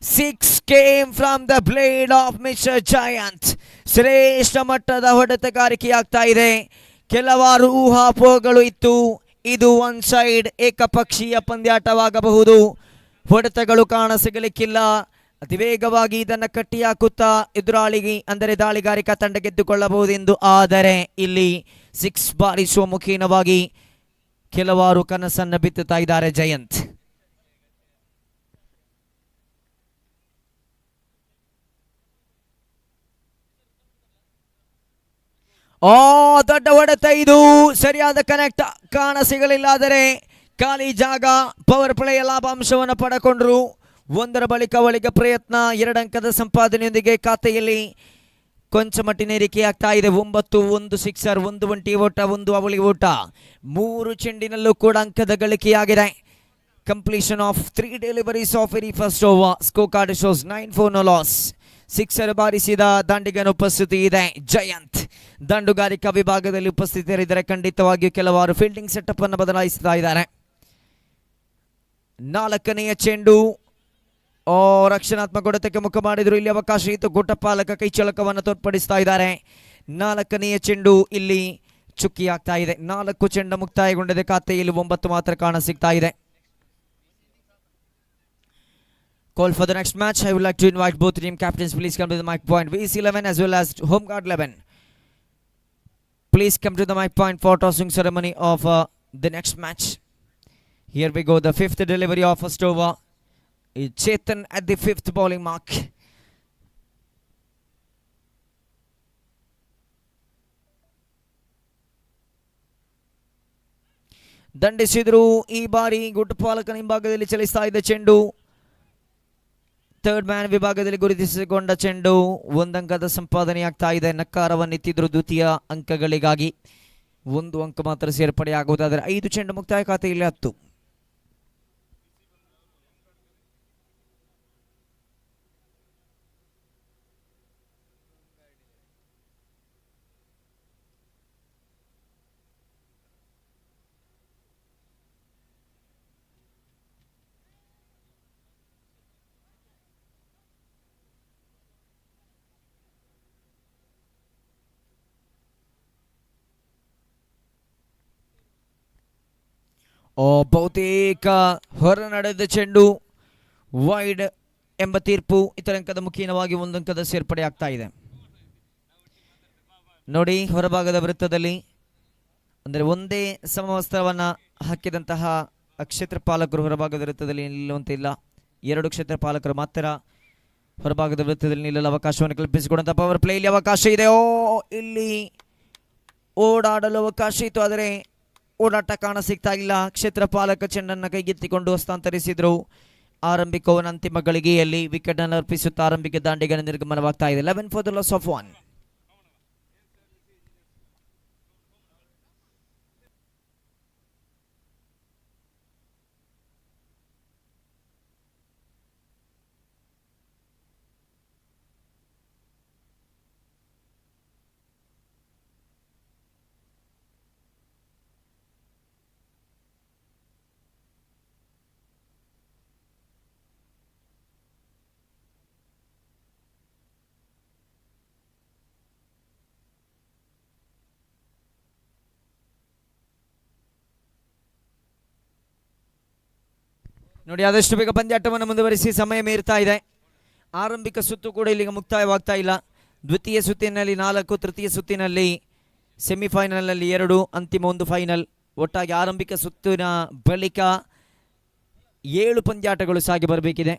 6 came from the blade of Mr. Giant. ಶ್ರೇಷ್ಠ ಮಟ್ಟದ ಹೊಡೆತಗಾರಿಕೆಯಾಗ್ತಾ ಇದೆ. ಕೆಲವಾರು ಊಹಾಪೋಹಗಳು ಇತ್ತು. ಇದು ಒನ್ ಸೈಡ್ ಏಕಪಕ್ಷೀಯ ಪಂದ್ಯಾಟವಾಗಬಹುದು. ಹೊಡೆತಗಳು ಕಾಣಸಿಗಲಿಕ್ಕಿಲ್ಲ. ಅತಿ ವೇಗವಾಗಿ ಇದನ್ನು ಕಟ್ಟಿ ಹಾಕುತ್ತಾ ಎದುರಾಳಿಗೆ ಅಂದರೆ ದಾಳಿಗಾರಿಕಾ ತಂಡ ಗೆದ್ದುಕೊಳ್ಳಬಹುದೆಂದು. ಆದರೆ ಇಲ್ಲಿ 6 ಬಾರಿಸುವ ಮುಖೇನವಾಗಿ ಕೆಲವಾರು ಕನಸನ್ನು ಬಿತ್ತುತ್ತಾ ಇದ್ದಾರೆ ಜಯಂತ್. ದೊಡ್ಡ ಹೊಡೆತ. ಇದು ಸರಿಯಾದ ಕನೆಕ್ಟ್ ಕಾಣ ಸಿಗಲಿಲ್ಲ. ಆದರೆ ಖಾಲಿ ಜಾಗ. ಪವರ್ ಪ್ಲೇಯ ಲಾಭಾಂಶವನ್ನು ಪಡೆಕೊಂಡ್ರು. ಒಂದರ ಬಳಿಕ ಪ್ರಯತ್ನ. 2 ಅಂಕದ ಸಂಪಾದನೆಯೊಂದಿಗೆ ಖಾತೆಯಲ್ಲಿ ಕೊಂಚ ಮಟ್ಟಿನ ಏರಿಕೆಯಾಗ್ತಾ ಇದೆ. 9, 1 ಸಿಕ್ಸರ್, 1 ಒಂಟಿ ಓಟ, 1 ಅವಳಿ ಓಟ. 3 ಚೆಂಡಿನಲ್ಲೂ ಕೂಡ ಅಂಕದ ಗಳಿಕೆಯಾಗಿದೆ. Completion of 3 deliveries of very first over. Score card shows 9 for no loss. Sixer ಬಾರಿಸಿದ ದಾಂಡಿಗನ ಉಪಸ್ಥಿತಿ ಇದೆ. ಜಯಂತ್ ದಂಡುಗಾರಿಕಾ ವಿಭಾಗದಲ್ಲಿ ಉಪಸ್ಥಿತರಿದ್ದರೆ ಖಂಡಿತವಾಗಿಯೂ ಕೆಲವಾರು ಫೀಲ್ಡಿಂಗ್ ಸೆಟಪ್ ಅನ್ನು ಬದಲಾಯಿಸ್ತಾ ಇದ್ದಾರೆ. 4ನೇ ಚೆಂಡು ರಕ್ಷಣಾತ್ಮಕ ಹೊಡೆತಕ್ಕೆ ಮುಖ ಮಾಡಿದ್ರು. ಇಲ್ಲಿ ಅವಕಾಶ ಇತ್ತು. ಗುಟಪಾಲಕ ಕೈಚಳಕವನ್ನು ತೋರ್ಪಡಿಸ್ತಾ ಇದ್ದಾರೆ. 4ನೇ ಚೆಂಡು ಇಲ್ಲಿ ಚುಕ್ಕಿಯಾಗ್ತಾ ಇದೆ. 4 ಚೆಂಡು ಮುಕ್ತಾಯಗೊಂಡಿದೆ. ಖಾತೆಯಲ್ಲಿ 9 ಮಾತ್ರ ಕಾಣ ಸಿಗ್ತಾ ಇದೆ. Call for the next match. I would like to invite both team captains. Please come to the mic point. VC11 as well as Home Guard 11. Please come to the mic point for tossing ceremony of the next match. Here we go. The 5th delivery of first over. Chetan at the 5th bowling mark. ದಂಡಿಸಿದ್ರು. ಈ ಬಾರಿ ಗುಟ್ಟಪಾಲಕನ ಹಿಂಭಾಗದಲ್ಲಿ ಚಲಿಸ್ತಾ ಇದ್ದ ಚೆಂಡು ಥರ್ಡ್ ಮ್ಯಾನ್ ವಿಭಾಗದಲ್ಲಿ ಗುರುತಿಸಿಕೊಂಡ ಚೆಂಡು. 1 ಅಂಕದ ಸಂಪಾದನೆಯಾಗ್ತಾ ಇದೆ. ನಕಾರವನ್ನಿತ್ತಿದ್ರು ದ್ವಿತೀಯ ಅಂಕಗಳಿಗಾಗಿ. 1 ಅಂಕ ಮಾತ್ರ ಸೇರ್ಪಡೆಯಾಗುವುದಾದರೆ 5 ಚೆಂಡು ಮುಕ್ತಾಯ. ಖಾತೆಯಲ್ಲಿ 10. ಬಹುತೇಕ ಹೊರ ನಡೆದ ಚೆಂಡು ವೈಡ್ ಎಂಬ ತೀರ್ಪು. ಇತರ ಅಂಕದ ಮುಖೇನವಾಗಿ 1 ಅಂಕದ ಸೇರ್ಪಡೆ ಆಗ್ತಾ ಇದೆ. ನೋಡಿ, ಹೊರಭಾಗದ ವೃತ್ತದಲ್ಲಿ ಅಂದರೆ ಒಂದೇ ಸಮವಸ್ತ್ರವನ್ನು ಹಾಕಿದಂತಹ ಕ್ಷೇತ್ರ ಪಾಲಕರು ಹೊರಭಾಗದ ವೃತ್ತದಲ್ಲಿ ನಿಲ್ಲುವಂತಿಲ್ಲ. 2 ಕ್ಷೇತ್ರ ಪಾಲಕರು ಮಾತ್ರ ಹೊರಭಾಗದ ವೃತ್ತದಲ್ಲಿ ನಿಲ್ಲಲು ಅವಕಾಶವನ್ನು ಕಲ್ಪಿಸಿಕೊಡುವಂತಹ ಪವರ್ ಪ್ಲೇಯಲ್ಲಿ ಅವಕಾಶ ಇದೆ. ಇಲ್ಲಿ ಓಡಾಡಲು ಅವಕಾಶ ಇತ್ತು. ಆದರೆ ಓಡಾಟ ಕಾಣ ಸಿಗ್ತಾ ಇಲ್ಲ. ಕ್ಷೇತ್ರ ಪಾಲಕ ಚೆಂಡನ್ನು ಕೈಗೆತ್ತಿಕೊಂಡು ಹಸ್ತಾಂತರಿಸಿದ್ರು. ಆರಂಭಿಕ ಓವರ್ನ ಅಂತಿಮ ಗಳಿಗೆಯಲ್ಲಿ ವಿಕೆಟ್ ಅನ್ನು ಅರ್ಪಿಸುತ್ತಾ ಆರಂಭಿಕ ದಾಂಡಿಗನ ನಿರ್ಗಮನವಾಗ್ತಾ ಇದೆ. 11 for the loss of 1. ನೋಡಿ ಆದಷ್ಟು ಬೇಗ ಪಂದ್ಯಾಟವನ್ನು ಮುಂದುವರಿಸಿ, ಸಮಯ ಮೀರ್ತಾ ಇದೆ. ಆರಂಭಿಕ ಸುತ್ತು ಕೂಡ ಇಲ್ಲಿಗೆ ಮುಕ್ತಾಯವಾಗ್ತಾ ಇಲ್ಲ. ದ್ವಿತೀಯ ಸುತ್ತಿನಲ್ಲಿ 4, ತೃತೀಯ ಸುತ್ತಿನಲ್ಲಿ ಸೆಮಿಫೈನಲ್ನಲ್ಲಿ 2, ಅಂತಿಮ 1 ಫೈನಲ್. ಒಟ್ಟಾಗಿ ಆರಂಭಿಕ ಸುತ್ತಿನ ಬಳಿಕ 7 ಪಂದ್ಯಾಟಗಳು ಸಾಗಿ ಬರಬೇಕಿದೆ.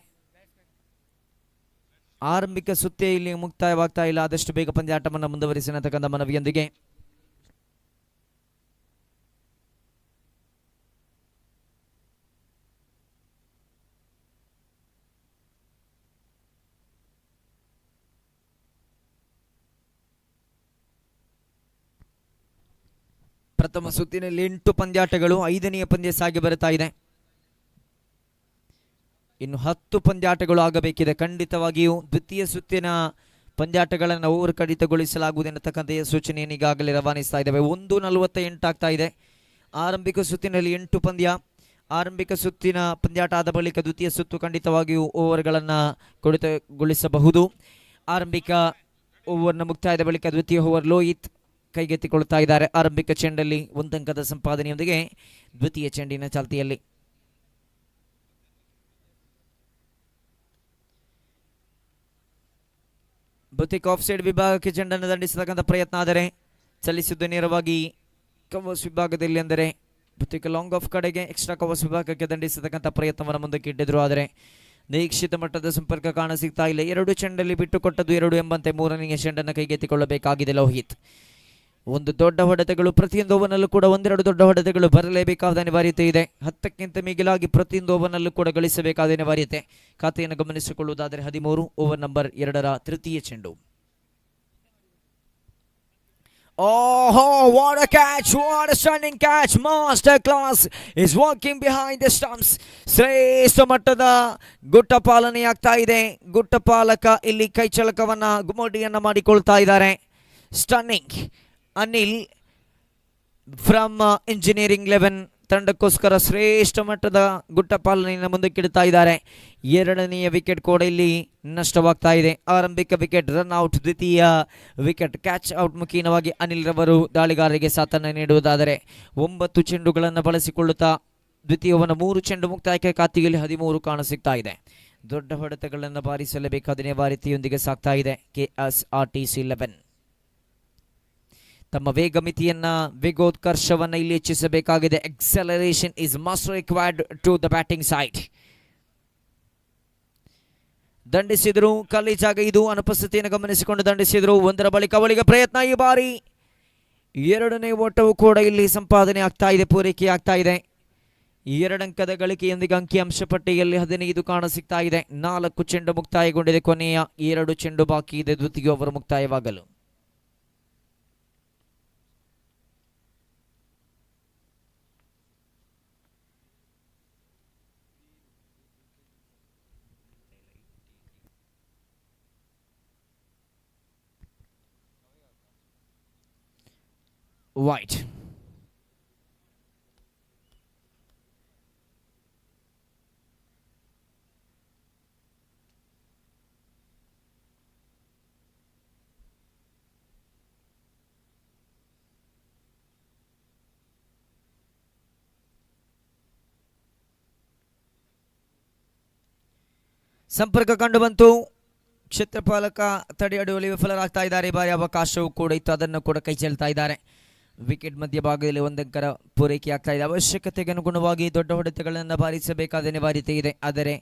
ಆರಂಭಿಕ ಸುತ್ತೇ ಇಲ್ಲಿ ಮುಕ್ತಾಯವಾಗ್ತಾ ಇಲ್ಲ. ಆದಷ್ಟು ಬೇಗ ಪಂದ್ಯಾಟವನ್ನು ಮುಂದುವರಿಸಿ ಅನ್ನತಕ್ಕಂಥ ಮನವಿಯೊಂದಿಗೆ ಪ್ರಥಮ ಸುತ್ತಿನಲ್ಲಿ 8 ಪಂದ್ಯಾಟಗಳು, 5ನೇ ಪಂದ್ಯ ಸಾಗಿ ಬರುತ್ತಾ ಇದೆ. ಇನ್ನು 10 ಪಂದ್ಯಾಟಗಳು ಆಗಬೇಕಿದೆ. ಖಂಡಿತವಾಗಿಯೂ ದ್ವಿತೀಯ ಸುತ್ತಿನ ಪಂದ್ಯಾಟಗಳನ್ನು ಓವರ್ ಕಡಿತಗೊಳಿಸಲಾಗುವುದು ಎನ್ನತಕ್ಕಂಥ ಸೂಚನೆಯನ್ನು ಈಗಾಗಲೇ ರವಾನಿಸ್ತಾ ಇದ್ದೇವೆ. 1:48 ಆಗ್ತಾ ಇದೆ. ಆರಂಭಿಕ ಸುತ್ತಿನಲ್ಲಿ 8 ಪಂದ್ಯ. ಆರಂಭಿಕ ಸುತ್ತಿನ ಪಂದ್ಯಾಟ ಆದ ಬಳಿಕ ದ್ವಿತೀಯ ಸುತ್ತು ಖಂಡಿತವಾಗಿಯೂ ಓವರ್ಗಳನ್ನು ಕಡಿತಗೊಳಿಸಬಹುದು. ಆರಂಭಿಕ ಓವರ್ನ ಮುಕ್ತಾಯದ ಬಳಿಕ ದ್ವಿತೀಯ ಓವರ್ ಲೋಹಿತ್ ಕೈಗೆತ್ತಿಕೊಳ್ತಾ ಇದ್ದಾರೆ. ಆರಂಭಿಕ ಚೆಂಡಲ್ಲಿ 1 ಅಂಕದ ಸಂಪಾದನೆಯೊಂದಿಗೆ ದ್ವಿತೀಯ ಚೆಂಡಿನ ಚಾಲ್ತಿಯಲ್ಲಿ. ಬಹುತೇಕ ಆಫ್ ಸೈಡ್ ವಿಭಾಗಕ್ಕೆ ಚೆಂಡನ್ನು ದಂಡಿಸತಕ್ಕಂಥ ಪ್ರಯತ್ನ, ಆದರೆ ಚಲಿಸಿದ್ದು ನೇರವಾಗಿ ಕವರ್ಸ್ ವಿಭಾಗದಲ್ಲಿ, ಅಂದರೆ ಬಹುತೇಕ ಲಾಂಗ್ ಆಫ್ ಕಡೆಗೆ ಎಕ್ಸ್ಟ್ರಾ ಕವರ್ಸ್ ವಿಭಾಗಕ್ಕೆ ದಂಡಿಸತಕ್ಕಂಥ ಪ್ರಯತ್ನವನ್ನು ಮುಂದಕ್ಕೆ ಇಟ್ಟಿದ್ರು. ಆದರೆ ನಿರೀಕ್ಷಿತ ಮಟ್ಟದ ಸಂಪರ್ಕ ಕಾಣ ಸಿಗ್ತಾ ಇಲ್ಲ. 2 ಚೆಂಡಲ್ಲಿ ಬಿಟ್ಟುಕೊಟ್ಟದ್ದು 2 ಎಂಬಂತೆ 3ನೇ ಚೆಂಡನ್ನು ಕೈಗೆತ್ತಿಕೊಳ್ಳಬೇಕಾಗಿದೆ ಲೋಹಿತ್. ಒಂದು ದೊಡ್ಡ ಹೊಡೆತಗಳು, ಪ್ರತಿಯೊಂದು ಓವರ್ನಲ್ಲೂ ಕೂಡ 1-2 ದೊಡ್ಡ ಹೊಡೆತಗಳು ಬರಲೇಬೇಕಾದ ಅನಿವಾರ್ಯತೆ ಇದೆ. 10ಕ್ಕಿಂತ ಮಿಗಿಲಾಗಿ ಪ್ರತಿಯೊಂದು ಓವರ್ನಲ್ಲೂ ಕೂಡ ಗಳಿಸಬೇಕಾದ ಅನಿವಾರ್ಯತೆ. ಖಾತೆಯನ್ನು ಗಮನಿಸಿಕೊಳ್ಳುವುದಾದರೆ 13 ಓವರ್ ನಂಬರ್ 2ರ ತೃತೀಯ ಚೆಂಡು. Oh, what a catch, what a stunning catch. Master class is working behind the stumps. ಶ್ರೇಷ್ಠ ಮಟ್ಟದ ಗುಟ್ಟ ಪಾಲನೆಯಾಗ್ತಾ ಇದೆ. ಗುಟ್ಟ ಪಾಲಕ ಇಲ್ಲಿ ಕೈಚಳಕವನ್ನ ಗುಮೋಡಿಯನ್ನ ಮಾಡಿಕೊಳ್ತಾ ಇದ್ದಾರೆ. ಸ್ಟನ್ನಿಂಗ್ ಅನಿಲ್ ಫ್ರಮ್ ಇಂಜಿನಿಯರಿಂಗ್ 11 ತಂಡಕ್ಕೋಸ್ಕರ ಶ್ರೇಷ್ಠ ಮಟ್ಟದ ಗುಟ್ಟ ಪಾಲನೆಯನ್ನು ಮುಂದಕ್ಕಿಡ್ತಾ ಇದ್ದಾರೆ. 2ನೇ ವಿಕೆಟ್ ಕೂಡ ಇಲ್ಲಿ ನಷ್ಟವಾಗ್ತಾ ಇದೆ. ಆರಂಭಿಕ ವಿಕೆಟ್ ರನ್ ಔಟ್, ದ್ವಿತೀಯ ವಿಕೆಟ್ ಕ್ಯಾಚ್ ಔಟ್ ಮುಖೀನವಾಗಿ ಅನಿಲ್ ರವರು ದಾಳಿಗಾರರಿಗೆ ಸಾಥನ್ನು ನೀಡುವುದಾದರೆ 9 ಚೆಂಡುಗಳನ್ನು ಬಳಸಿಕೊಳ್ಳುತ್ತಾ ದ್ವಿತೀಯವನ್ನು 3 ಚೆಂಡು ಮುಕ್ತಾಯಕ್ಕೆ ಖಾತೆಯಲ್ಲಿ 13 ಕಾಣಸಿಗ್ತಾ ಇದೆ. ದೊಡ್ಡ ಹೊಡೆತಗಳನ್ನು ಬಾರಿಸಲೇಬೇಕಾದ ಅನಿವಾರ್ಯತೆಯೊಂದಿಗೆ ಸಾಗ್ತಾ ಇದೆ KSRTC 11. ತಮ್ಮ ವೇಗ ಮಿತಿಯನ್ನ, ವೇಗೋತ್ಕರ್ಷವನ್ನು ಇಲ್ಲಿ ಹೆಚ್ಚಿಸಬೇಕಾಗಿದೆ. Acceleration is must required to the batting side. ದಂಡಿಸಿದ್ರು, ಖಾಲಿ ಜಾಗ ಇದು, ಅನುಪಸ್ಥಿತಿಯನ್ನು ಗಮನಿಸಿಕೊಂಡು ದಂಡಿಸಿದ್ರು. 1ರ ಬಳಿಕ ಅವಳಿಗೆ ಪ್ರಯತ್ನ. ಈ ಬಾರಿ 2ನೇ ಓಟವು ಕೂಡ ಇಲ್ಲಿ ಸಂಪಾದನೆ ಆಗ್ತಾ ಇದೆ, ಪೂರೈಕೆ ಆಗ್ತಾ ಇದೆ. 2 ಅಂಕದ ಗಳಿಕೆಯೊಂದಿಗೆ ಅಂಕಿಅಂಶ ಪಟ್ಟಿಯಲ್ಲಿ 15 ಕಾಣಸಿಗ್ತಾ ಇದೆ. 4 ಚೆಂಡು ಮುಕ್ತಾಯಗೊಂಡಿದೆ. ಕೊನೆಯ 2 ಚೆಂಡು ಬಾಕಿ ಇದೆ ದ್ವಿತೀಯ ಓವರ್ ಮುಕ್ತಾಯವಾಗಲು. ವೈಟ್. ಸಂಪರ್ಕ ಕಂಡು ಬಂತು. ಕ್ಷೇತ್ರಪಾಲಕ ತಡೆಯಡುವಲ್ಲಿ ವಿಫಲರಾಗ್ತಾ ಇದ್ದಾರೆ. ಈ ಬಾರಿ ಅವಕಾಶವೂ ಕೂಡ ಇತ್ತು, ಅದನ್ನು ಕೂಡ ಕೈ ಚೆಲ್ತಾ ಇದ್ದಾರೆ. ವಿಕೆಟ್ ಮಧ್ಯಭಾಗದಲ್ಲಿ 1 ಅಂಕದ ಪೂರೈಕೆ ಆಗ್ತಾ ಇದೆ. ಅವಶ್ಯಕತೆಗೆ ಅನುಗುಣವಾಗಿ ದೊಡ್ಡ ಹೊಡೆತಗಳನ್ನು ಬಾರಿಸಬೇಕಾದ ಅನಿವಾರ್ಯತೆ ಇದೆ. ಆದರೆ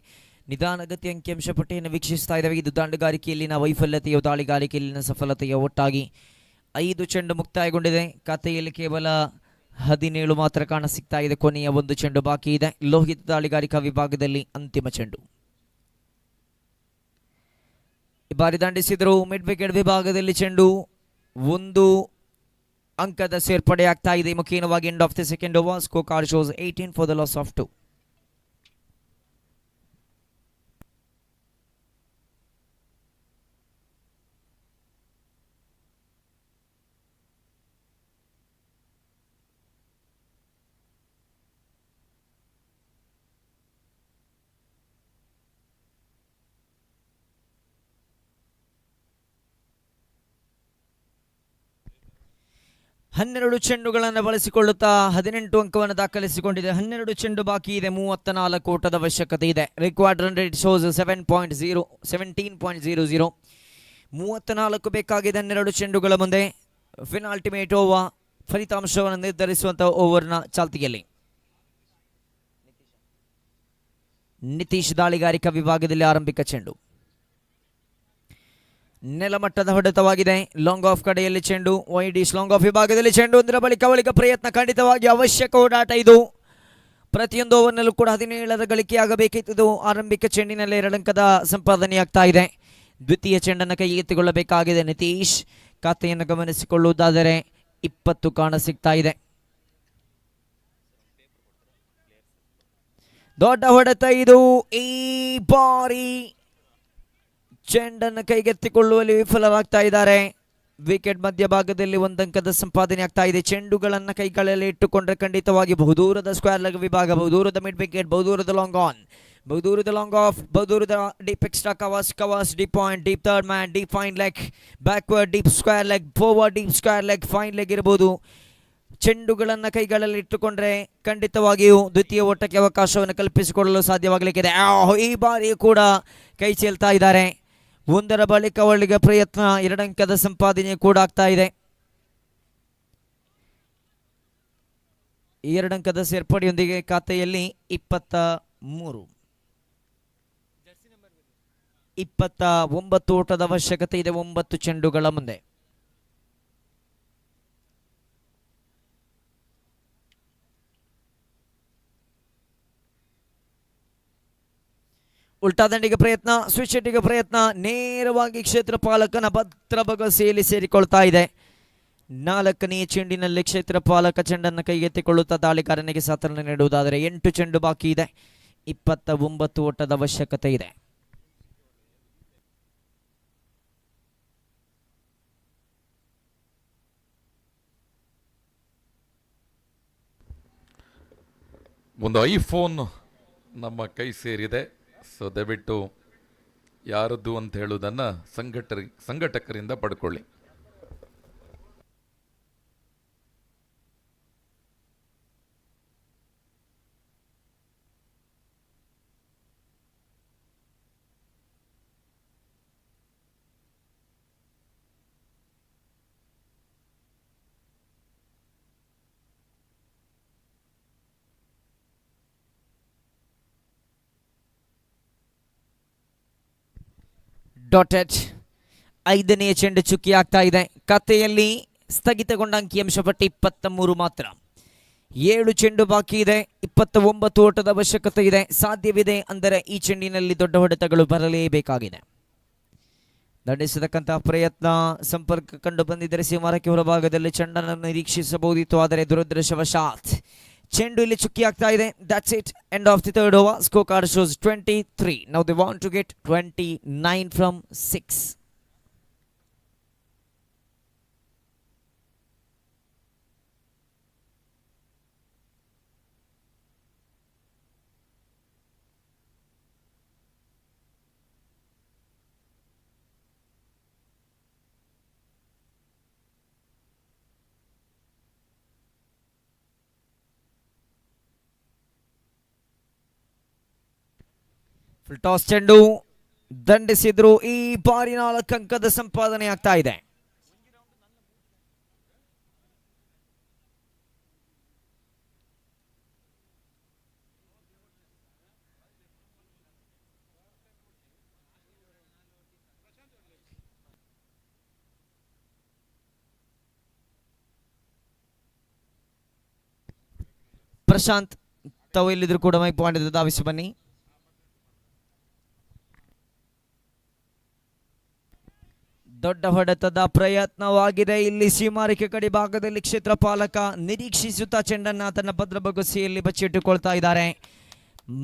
ನಿಧಾನಗತಿ ಅಂಕಿಅಂಶ ಪಟ್ಟಿಯನ್ನು ವೀಕ್ಷಿಸ್ತಾ ಇದ್ದಾವೆ. ಇದು ದಾಂಡುಗಾರಿಕೆಯಲ್ಲಿನ ವೈಫಲ್ಯತೆಯೋ ದಾಳಿಗಾರಿಕೆಯಲ್ಲಿನ ಸಫಲತೆಯೋ. ಒಟ್ಟಾಗಿ 5 ಚೆಂಡು ಮುಕ್ತಾಯಗೊಂಡಿದೆ. ಖಾತೆಯಲ್ಲಿ ಕೇವಲ 17 ಮಾತ್ರ ಕಾಣ ಸಿಗ್ತಾ ಇದೆ. ಕೊನೆಯ 1 ಚೆಂಡು ಬಾಕಿ ಇದೆ. ಲೋಹಿತ್ ದಾಳಿಗಾರಿಕಾ ವಿಭಾಗದಲ್ಲಿ ಅಂತಿಮ ಚೆಂಡು. ಈ ಬಾರಿ ದಂಡಿಸಿದ್ರು. ಮಿಡ್ ವಿಕೆಟ್ ವಿಭಾಗದಲ್ಲಿ ಚೆಂಡು 1 ಅಂಕದ ಸೇರ್ಪಡೆ ಆಗ್ತಾ ಇದೆ. ಮುಖೇನವಾಗಿ end of the second over. Score card shows 18 for the loss of 2. 12 ಚೆಂಡುಗಳನ್ನು ಬಳಸಿಕೊಳ್ಳುತ್ತಾ 18 ಅಂಕವನ್ನು ದಾಖಲಿಸಿಕೊಂಡಿದೆ. 12 ಚೆಂಡು ಬಾಕಿ ಇದೆ. 34 ಓಟದ ಅವಶ್ಯಕತೆ ಇದೆ. Required run rate shows 17.00. 34 ಬೇಕಾಗಿದೆ 12 ಚೆಂಡುಗಳ ಮುಂದೆ. ಫಿನಾಲ್ಟಿಮೇಟ್ ಓವರ್ ಫಲಿತಾಂಶವನ್ನು ನಿರ್ಧರಿಸುವಂತಹ ಓವರ್ನ ಚಾಲ್ತಿಯಲ್ಲಿ ನಿತೀಶ್ ದಾಳಿಗಾರಿಕಾ ವಿಭಾಗದಲ್ಲಿ ಆರಂಭಿಕ ಚೆಂಡು ನೆಲಮಟ್ಟದ ಹೊಡೆತವಾಗಿದೆ. ಲಾಂಗ್ ಆಫ್ ಕಡೆಯಲ್ಲಿ ಚೆಂಡು. ವೈಡಿಶ್ ಲಾಂಗ್ ಆಫ್ ವಿಭಾಗದಲ್ಲಿ ಚೆಂಡು. ಒಂದರ ಬಳಿಕ ಪ್ರಯತ್ನ ಖಂಡಿತವಾಗಿ ಅವಶ್ಯಕ ಓಡಾಟ ಇದು. ಪ್ರತಿಯೊಂದು ಓವರ್ನಲ್ಲೂ ಕೂಡ 17ರ ಗಳಿಕೆಯಾಗಬೇಕಿತ್ತು. ಆರಂಭಿಕ ಚೆಂಡಿನಲ್ಲಿ 2 ಅಂಕದ ಸಂಪಾದನೆಯಾಗ್ತಾ ಇದೆ. ದ್ವಿತೀಯ ಚೆಂಡನ್ನು ಕೈಗೆತ್ತಿಕೊಳ್ಳಬೇಕಾಗಿದೆ ನಿತೀಶ್. ಖಾತೆಯನ್ನು ಗಮನಿಸಿಕೊಳ್ಳುವುದಾದರೆ 20 ಕಾಣ ಸಿಗ್ತಾ ಇದೆ. ದೊಡ್ಡ ಹೊಡೆತ ಇದು. ಈ ಬಾರಿ ಚೆಂಡನ್ನು ಕೈಗೆತ್ತಿಕೊಳ್ಳುವಲ್ಲಿ ವಿಫಲರಾಗ್ತಾ ಇದ್ದಾರೆ. ವಿಕೆಟ್ ಮಧ್ಯಭಾಗದಲ್ಲಿ 1 ಅಂಕದ ಸಂಪಾದನೆ ಆಗ್ತಾ ಇದೆ. ಚೆಂಡುಗಳನ್ನು ಕೈಗಳಲ್ಲಿ ಇಟ್ಟುಕೊಂಡ್ರೆ ಖಂಡಿತವಾಗಿ ಬಹುದೂರದ ಸ್ಕ್ವೇರ್ ಲೆಗ್ ವಿಭಾಗ, ಬಹುದೂರದ ಮಿಡ್ ವಿಕೆಟ್, ಬಹುದೂರದ ಲಾಂಗ್ ಆನ್, ಬಹುದೂರದ ಲಾಂಗ್ ಆಫ್, ಬಹುದೂರದ deep extra covers, deep point, deep third man, deep fine leg, backward deep square leg, forward deep square leg, fine leg ಇರಬಹುದು. ಚೆಂಡುಗಳನ್ನು ಕೈಗಳಲ್ಲಿ ಇಟ್ಟುಕೊಂಡ್ರೆ ಖಂಡಿತವಾಗಿಯೂ ದ್ವಿತೀಯ ಓಟಕ್ಕೆ ಅವಕಾಶವನ್ನು ಕಲ್ಪಿಸಿಕೊಳ್ಳಲು ಸಾಧ್ಯವಾಗಲಿಕ್ಕಿದೆ. ಈ ಬಾರಿ ಕೂಡ ಕೈ ಚೆಲ್ತಾ ಇದ್ದಾರೆ. 1ರ ಬಳಿಕ ಒಳ್ಳೆಯ ಪ್ರಯತ್ನ. 2 ಅಂಕದ ಸಂಪಾದನೆ ಕೂಡ ಆಗ್ತಾ ಇದೆ. 2 ಅಂಕದ ಸೇರ್ಪಡೆಯೊಂದಿಗೆ ಖಾತೆಯಲ್ಲಿ 29 ಓಟದ ಅವಶ್ಯಕತೆ ಇದೆ 9 ಚೆಂಡುಗಳ ಮುಂದೆ. ಉಲ್ಟಾದಂಡಿಗೆ ಪ್ರಯತ್ನ, ಸ್ವಿಚ್ ಹಿಟ್ಟಿಗೆ ಪ್ರಯತ್ನ. ನೇರವಾಗಿ ಕ್ಷೇತ್ರ ಪಾಲಕನ ಭದ್ರ ಬಗಸೆಯಲ್ಲಿ ಸೇರಿಕೊಳ್ತಾ ಇದೆ. 4ನೇ ಚೆಂಡಿನಲ್ಲಿ ಕ್ಷೇತ್ರ ಪಾಲಕ ಚೆಂಡನ್ನು ಕೈಗೆತ್ತಿಕೊಳ್ಳುತ್ತಾ ದಾಳಿಗಾರನಿಗೆ ಸಾಥನ್ನು ನೀಡುವುದಾದರೆ 8 ಚೆಂಡು ಬಾಕಿ ಇದೆ. 29 ಓಟದ ಅವಶ್ಯಕತೆ ಇದೆ. ಒಂದು ಐಫೋನ್ ನಮ್ಮ ಕೈ ಸೇರಿದೆ. ಸೊ ದಯವಿಟ್ಟು ಯಾರದ್ದು ಅಂತ ಹೇಳುವುದನ್ನು ಸಂಘಟಕರಿಂದ ಪಡ್ಕೊಳ್ಳಿ. ಡಾಟೆಡ್ 5ನೇ ಚೆಂಡು ಚುಕ್ಕಿ ಆಗ್ತಾ ಇದೆ. ಖಾತೆಯಲ್ಲಿ ಸ್ಥಗಿತಗೊಂಡ ಅಂಕಿಅಂಶ ಪಟ್ಟಿ 23 ಮಾತ್ರ. 7 ಚೆಂಡು ಬಾಕಿ ಇದೆ. 29 ಓಟದ ಅವಶ್ಯಕತೆ ಇದೆ. ಸಾಧ್ಯವಿದೆ ಅಂದರೆ ಈ ಚೆಂಡಿನಲ್ಲಿ ದೊಡ್ಡ ಹೊಡೆತಗಳು ಬರಲೇಬೇಕಾಗಿದೆ. ದಂಡಿಸತಕ್ಕಂತಹ ಪ್ರಯತ್ನ, ಸಂಪರ್ಕ ಕಂಡು ಬಂದಿದ್ದರೆ ಸೀಮಾರಕ್ಕೆ ಹೊರಭಾಗದಲ್ಲಿ ಚೆಂಡನ್ನು ನಿರೀಕ್ಷಿಸಬಹುದಿತ್ತು. ಆದರೆ ದುರದೃಷ್ಟವಶಾತ್ ಚೆಂಡು ಇಲ್ಲಿ ಚುಕ್ಕಿ ಆಗ್ತಾ ಇದೆ. That's it, end of the third over. Score card shows 23. Now they want to get 29 from 6. Full toss ಚೆಂಡು ದಂಡಿಸಿದ್ರು. ಈ ಬಾರಿ 4 ಅಂಕದ ಸಂಪಾದನೆ ಆಗ್ತಾ ಇದೆ. ಪ್ರಶಾಂತ್, ತಾವು ಎಲ್ಲಿದ್ರು ಕೂಡ ಮೈ ಪಾಯಿಂಟ್ ಧಾವಿಸಿ ಬನ್ನಿ. ದೊಡ್ಡ ಹೊಡೆತದ ಪ್ರಯತ್ನವಾಗಿದೆ. ಇಲ್ಲಿ ಸೀಮಾರಿಕೆ ಕಡಿ ಭಾಗದಲ್ಲಿ ಕ್ಷೇತ್ರ ಪಾಲಕ ನಿರೀಕ್ಷಿಸುತ್ತಾ ಚೆಂಡನ್ನು ತನ್ನ ಭದ್ರ ಬೊಗಸೆಯಲ್ಲಿ ಬಚ್ಚಿಟ್ಟುಕೊಳ್ತಾ ಇದ್ದಾರೆ.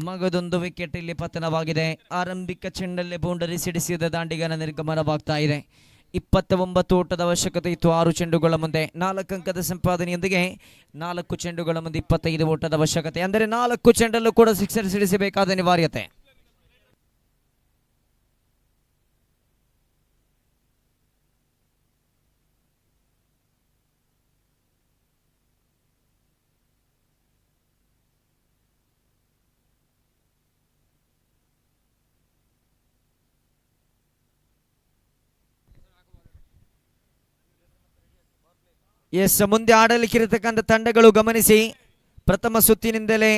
ಮಗದೊಂದು ವಿಕೆಟ್ ಇಲ್ಲಿ ಪತನವಾಗಿದೆ. ಆರಂಭಿಕ ಚೆಂಡಲ್ಲೇ ಬೌಂಡರಿ ಸಿಡಿಸಿದ ದಾಂಡಿಗನ ನಿರ್ಗಮನವಾಗ್ತಾ ಇದೆ. 29 ಓಟದ ಅವಶ್ಯಕತೆ ಇತ್ತು 6 ಚೆಂಡುಗಳ ಮುಂದೆ. 4 ಅಂಕದ ಸಂಪಾದನೆಯೊಂದಿಗೆ 4 ಚೆಂಡುಗಳ ಮುಂದೆ 25 ಓಟದ ಅವಶ್ಯಕತೆ. ಅಂದರೆ 4 ಚೆಂಡಲ್ಲೂ ಕೂಡ ಸಿಕ್ಸರ್ ಸಿಡಿಸಬೇಕಾದ ಅನಿವಾರ್ಯತೆ. ಎಸ್, ಮುಂದೆ ಆಡಲಿಕ್ಕಿರತಕ್ಕಂಥ ತಂಡಗಳು ಗಮನಿಸಿ. ಪ್ರಥಮ ಸುತ್ತಿನಿಂದಲೇ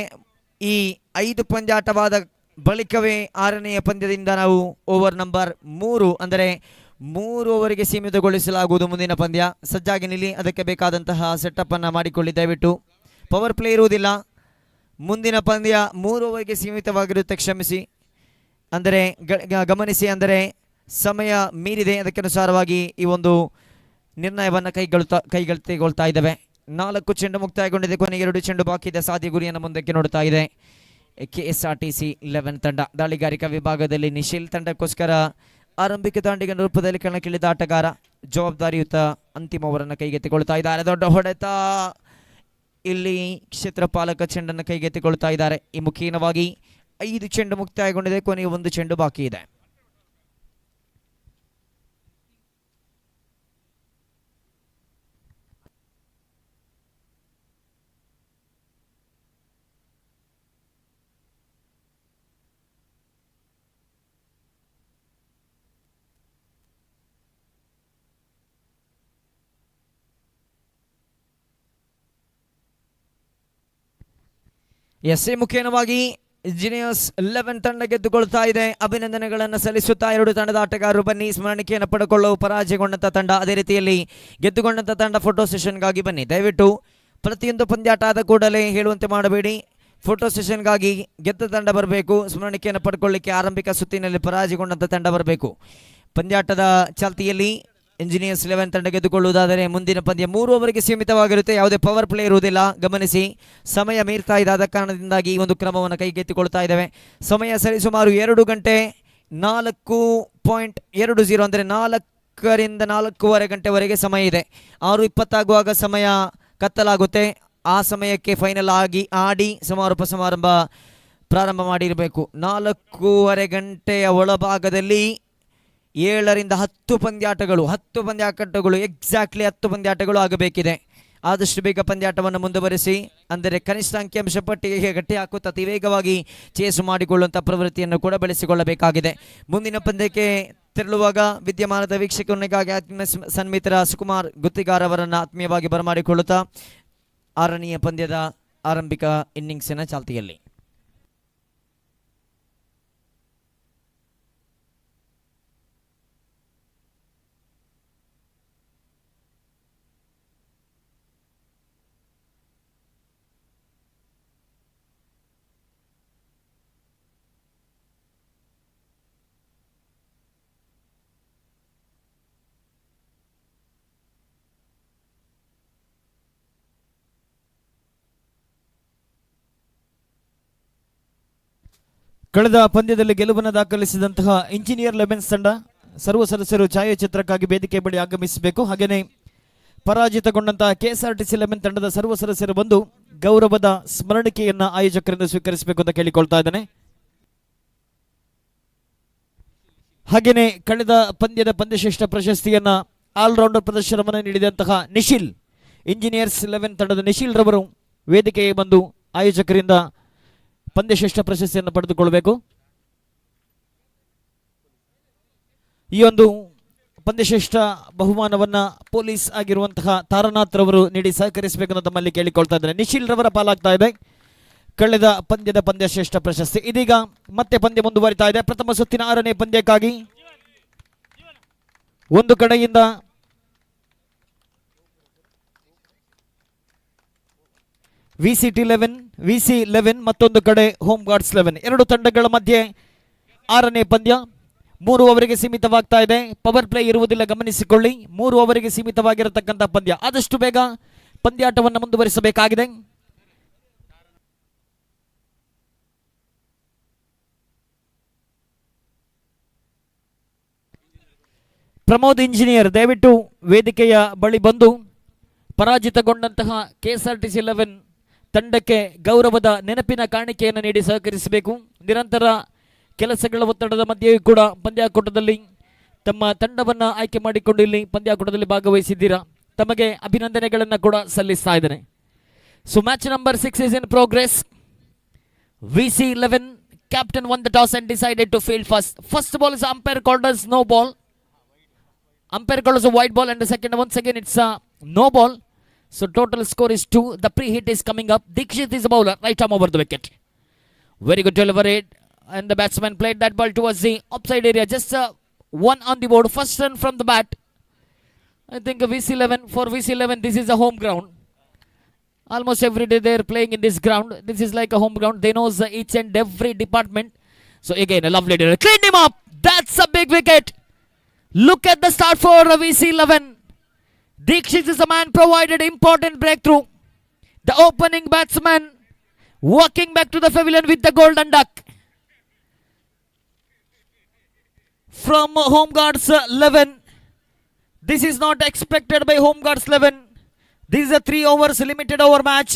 ಈ 5 ಪಂದ್ಯಾಟವಾದ ಬಳಿಕವೇ 6ನೆಯ ಪಂದ್ಯದಿಂದ ನಾವು ಓವರ್ ನಂಬರ್ 3 ಅಂದರೆ 3 ಓವರಿಗೆ ಸೀಮಿತಗೊಳಿಸಲಾಗುವುದು. ಮುಂದಿನ ಪಂದ್ಯ ಸಜ್ಜಾಗಿ ನಿಲ್ಲಿ, ಅದಕ್ಕೆ ಬೇಕಾದಂತಹ ಸೆಟಪ್ ಅನ್ನು ಮಾಡಿಕೊಳ್ಳಿ. ದಯವಿಟ್ಟು ಪವರ್ ಪ್ಲೇ ಇರುವುದಿಲ್ಲ. ಮುಂದಿನ ಪಂದ್ಯ 3 ಓವರಿಗೆ ಸೀಮಿತವಾಗಿರುತ್ತೆ, ಕ್ಷಮಿಸಿ. ಅಂದರೆ ಗಮನಿಸಿ, ಅಂದರೆ ಸಮಯ ಮೀರಿದೆ. ಅದಕ್ಕನುಸಾರವಾಗಿ ಈ ಒಂದು ನಿರ್ಣಯವನ್ನು ಕೈಗೆತ್ತಿಕೊಳ್ತಾ ಇದ್ದಾವೆ. 4 ಚೆಂಡು ಮುಕ್ತಾಯಗೊಂಡಿದೆ, ಕೊನೆಗೆ 2 ಚೆಂಡು ಬಾಕಿ ಇದೆ. ಸಾಧ್ಯ ಗುರಿಯನ್ನು ಮುಂದಕ್ಕೆ ನೋಡ್ತಾ ಇದೆ KSRTC 11 ತಂಡ. ದಾಳಿಗಾರಿಕಾ ವಿಭಾಗದಲ್ಲಿ ನಿಶಿಲ್ ತಂಡಕ್ಕೋಸ್ಕರ ಆರಂಭಿಕ ದಾಂಡಿಗನ ರೂಪದಲ್ಲಿ ಕಣಕ್ಕಿಳಿದ ಆಟಗಾರ ಜವಾಬ್ದಾರಿಯುತ ಅಂತಿಮ ಓವರನ್ನು ಕೈಗೆತ್ತಿಕೊಳ್ತಾ ಇದ್ದಾರೆ. ದೊಡ್ಡ ಹೊಡೆತ, ಇಲ್ಲಿ ಕ್ಷೇತ್ರಪಾಲಕ ಚೆಂಡನ್ನು ಕೈಗೆತ್ತಿಕೊಳ್ತಾ ಇದ್ದಾರೆ. ಈ ಮುಖೇನವಾಗಿ 5 ಚೆಂಡು ಮುಕ್ತಾಯಗೊಂಡಿದೆ, ಕೊನೆಗೆ 1 ಚೆಂಡು ಬಾಕಿ ಇದೆ. ಎಸ್, ಮುಖೇನವಾಗಿ ಇಂಜಿನಿಯರ್ಸ್ 11 ತಂಡ ಗೆದ್ದುಕೊಳ್ತಾ ಇದೆ. ಅಭಿನಂದನೆಗಳನ್ನು ಸಲ್ಲಿಸುತ್ತಾ 2 ತಂಡದ ಆಟಗಾರರು ಬನ್ನಿ. ಸ್ಮರಣಿಕೆಯನ್ನು ಪಡೆದುಕೊಳ್ಳಲು ಪರಾಜಯಗೊಂಡಂಥ ತಂಡ, ಅದೇ ರೀತಿಯಲ್ಲಿ ಗೆದ್ದುಕೊಂಡಂಥ ತಂಡ ಫೋಟೋ ಸೆಷನ್ಗಾಗಿ ಬನ್ನಿ. ದಯವಿಟ್ಟು ಪ್ರತಿಯೊಂದು ಪಂದ್ಯಾಟ ಆದ ಕೂಡಲೇ ಹೇಳುವಂತೆ ಮಾಡಬೇಡಿ. ಫೋಟೋ ಸೆಷನ್ಗಾಗಿ ಗೆದ್ದ ತಂಡ ಬರಬೇಕು, ಸ್ಮರಣಿಕೆಯನ್ನು ಪಡ್ಕೊಳ್ಳಿಕ್ಕೆ ಆರಂಭಿಕ ಸುತ್ತಿನಲ್ಲಿ ಪರಾಜಯಗೊಂಡಂಥ ತಂಡ ಬರಬೇಕು. ಪಂದ್ಯಾಟದ ಚಾಲ್ತಿಯಲ್ಲಿ ಇಂಜಿನಿಯರ್ಸ್ 11 ತಂಡ ಗೆದ್ದುಕೊಳ್ಳುವುದಾದರೆ ಮುಂದಿನ ಪಂದ್ಯ 3 ಓವರಿಗೆ ಸೀಮಿತವಾಗಿರುತ್ತೆ. ಯಾವುದೇ ಪವರ್ ಪ್ಲೇ ಇರುವುದಿಲ್ಲ. ಗಮನಿಸಿ, ಸಮಯ ಮೀರ್ತಾ ಇದ್ದಾದ ಕಾರಣದಿಂದಾಗಿ ಈ ಒಂದು ಕ್ರಮವನ್ನು ಕೈಗೆತ್ತಿಕೊಳ್ತಾ ಇದ್ದೇವೆ. ಸಮಯ ಸರಿಸುಮಾರು 2 ಗಂಟೆ 4.20 ಅಂದರೆ 4ರಿಂದ 4:15 ಗಂಟೆವರೆಗೆ ಸಮಯ ಇದೆ. 6:20 ಆಗುವಾಗ ಸಮಯ ಕತ್ತಲಾಗುತ್ತೆ. ಆ ಸಮಯಕ್ಕೆ ಫೈನಲ್ ಆಡಿ ಸಮಾರೋಪ ಸಮಾರಂಭ ಪ್ರಾರಂಭ ಮಾಡಿರಬೇಕು. 4:15 ಗಂಟೆಯ ಒಳಭಾಗದಲ್ಲಿ 7ರಿಂದ 10 ಪಂದ್ಯಾಟಗಳು ಎಕ್ಸಾಕ್ಟ್ಲಿ 10 ಪಂದ್ಯಾಟಗಳು ಆಗಬೇಕಿದೆ. ಆದಷ್ಟು ಬೇಗ ಪಂದ್ಯಾಟವನ್ನು ಮುಂದುವರಿಸಿ, ಅಂದರೆ ಕನಿಷ್ಠ ಅಂಕಿಅಂಶ ಪಟ್ಟಿಗೆ ಗಟ್ಟಿ ಹಾಕುತ್ತಾ ಅತಿ ವೇಗವಾಗಿ ಚೇಸು ಮಾಡಿಕೊಳ್ಳುವಂಥ ಪ್ರವೃತ್ತಿಯನ್ನು ಕೂಡ ಬೆಳೆಸಿಕೊಳ್ಳಬೇಕಾಗಿದೆ. ಮುಂದಿನ ಪಂದ್ಯಕ್ಕೆ ತೆರಳುವಾಗ ವಿದ್ಯಮಾನದ ವೀಕ್ಷಕನಿಗಾಗಿ ಆತ್ಮೀಯ ಸನ್ಮಿತ್ರ ಸುಕುಮಾರ್ ಗುತ್ತಿಗಾರ್ ಅವರನ್ನು ಆತ್ಮೀಯವಾಗಿ ಬರಮಾಡಿಕೊಳ್ಳುತ್ತಾ 6ನೆಯ ಪಂದ್ಯದ ಆರಂಭಿಕ ಇನ್ನಿಂಗ್ಸಿನ ಚಾಲ್ತಿಯಲ್ಲಿ ಕಳೆದ ಪಂದ್ಯದಲ್ಲಿ ಗೆಲುವನ್ನು ದಾಖಲಿಸಿದಂತಹ ಇಂಜಿನಿಯರ್ 11 ತಂಡ ಸರ್ವ ಸದಸ್ಯರು ಛಾಯಾಚಿತ್ರಕ್ಕಾಗಿ ವೇದಿಕೆ ಬಳಿ ಆಗಮಿಸಬೇಕು. ಹಾಗೆಯೇ ಪರಾಜಿತಗೊಂಡಂತಹ KSRTC 11 ತಂಡದ ಸರ್ವ ಸದಸ್ಯರು ಬಂದು ಗೌರವದ ಸ್ಮರಣಿಕೆಯನ್ನ ಆಯೋಜಕರಿಂದ ಸ್ವೀಕರಿಸಬೇಕು ಅಂತ ಕೇಳಿಕೊಳ್ತಾ ಇದ್ದಾನೆ. ಹಾಗೆಯೇ ಕಳೆದ ಪಂದ್ಯದ ಪಂದ್ಯಶ್ರೇಷ್ಠ ಪ್ರಶಸ್ತಿಯನ್ನ ಆಲ್ರೌಂಡರ್ ಪ್ರದರ್ಶನವನ್ನು ನೀಡಿದಂತಹ ನಿಶಿಲ್, ಇಂಜಿನಿಯರ್ಸ್ 11 ತಂಡದ ನಿಶಿಲ್ ರವರು ವೇದಿಕೆಗೆ ಬಂದು ಆಯೋಜಕರಿಂದ ಪಂದ್ಯಶ್ರೇಷ್ಠ ಪ್ರಶಸ್ತಿಯನ್ನು ಪಡೆದುಕೊಳ್ಳಬೇಕು. ಈ ಒಂದು ಪಂದ್ಯಶ್ರೇಷ್ಠ ಬಹುಮಾನವನ್ನ ಪೊಲೀಸ್ ಆಗಿರುವಂತಹ ತಾರನಾಥ್ ರವರು ನೀಡಿ ಸಹಕರಿಸಬೇಕೆಂದು ತಮ್ಮಲ್ಲಿ ಕೇಳಿಕೊಳ್ತಾ ಇದ್ದಾರೆ. ನಿಶಿಲ್ ರವರ ಪಾಲಾಗ್ತಾ ಇದೆ ಕಳೆದ ಪಂದ್ಯದ ಪಂದ್ಯಶ್ರೇಷ್ಠ ಪ್ರಶಸ್ತಿ. ಇದೀಗ ಮತ್ತೆ ಪಂದ್ಯ ಮುಂದುವರಿತಾ ಇದೆ. ಪ್ರಥಮ ಸುತ್ತಿನ 6ನೇ ಪಂದ್ಯಕ್ಕಾಗಿ ಒಂದು ಕಡೆಯಿಂದ ವಿಸಿ 11 ಮತ್ತೊಂದು ಕಡೆ ಹೋಮ್ ಗಾರ್ಡ್ಸ್ 11, 2 ತಂಡಗಳ ಮಧ್ಯೆ 6ನೇ ಪಂದ್ಯ. 3 ಓವರಿಗೆ ಸೀಮಿತವಾಗ್ತಾ ಇದೆ. ಪವರ್ ಪ್ಲೇ ಇರುವುದಿಲ್ಲ, ಗಮನಿಸಿಕೊಳ್ಳಿ. 3 ಓವರಿಗೆ ಸೀಮಿತವಾಗಿರತಕ್ಕಂಥ ಪಂದ್ಯ. ಆದಷ್ಟು ಬೇಗ ಪಂದ್ಯಾಟವನ್ನು ಮುಂದುವರಿಸಬೇಕಾಗಿದೆ. ಪ್ರಮೋದ್ ಇಂಜಿನಿಯರ್ ದಯವಿಟ್ಟು ವೇದಿಕೆಯ ಬಳಿ ಬಂದು ಪರಾಜಿತಗೊಂಡಂತಹ KSRTC 11 ತಂಡಕ್ಕೆ ಗೌರವದ ನೆನಪಿನ ಕಾಣಿಕೆಯನ್ನು ನೀಡಿ ಸಹಕರಿಸಬೇಕು. ನಿರಂತರ ಕೆಲಸಗಳ ಒತ್ತಡದ ಮಧ್ಯೆಯೂ ಕೂಡ ಪಂದ್ಯಾಕೂಟದಲ್ಲಿ ತಮ್ಮ ತಂಡವನ್ನು ಆಯ್ಕೆ ಮಾಡಿಕೊಂಡು ಇಲ್ಲಿ ಪಂದ್ಯಾಕೂಟದಲ್ಲಿ ಭಾಗವಹಿಸಿದ್ದೀರಾ. ತಮಗೆ ಅಭಿನಂದನೆಗಳನ್ನು ಕೂಡ ಸಲ್ಲಿಸ್ತಾ ಇದ್ದೇನೆ. So match number 6 is in progress. VC 11 captain won the toss and decided to field first. First ball is umpire called as no ball. Umpire called as a white ball, and the second once again it's a no ball. So total score is 2. The pre-hit is coming up. Dikshit is a bowler. Right arm over the wicket. Very good delivery. And the batsman played that ball towards the upside area. Just one on the board. First run from the bat. I think VC11. For VC11, this is a home ground. Almost every day they are playing in this ground. This is like a home ground. They know each and every department. So again, a lovely delivery. Cleaned him up. That's a big wicket. Look at the start for VC11. Dikshit is the man provided important breakthrough. The opening batsman walking back to the pavilion with the golden duck. From Home Guards 11. This is not expected by Home Guards 11. This is a 3 overs limited over match.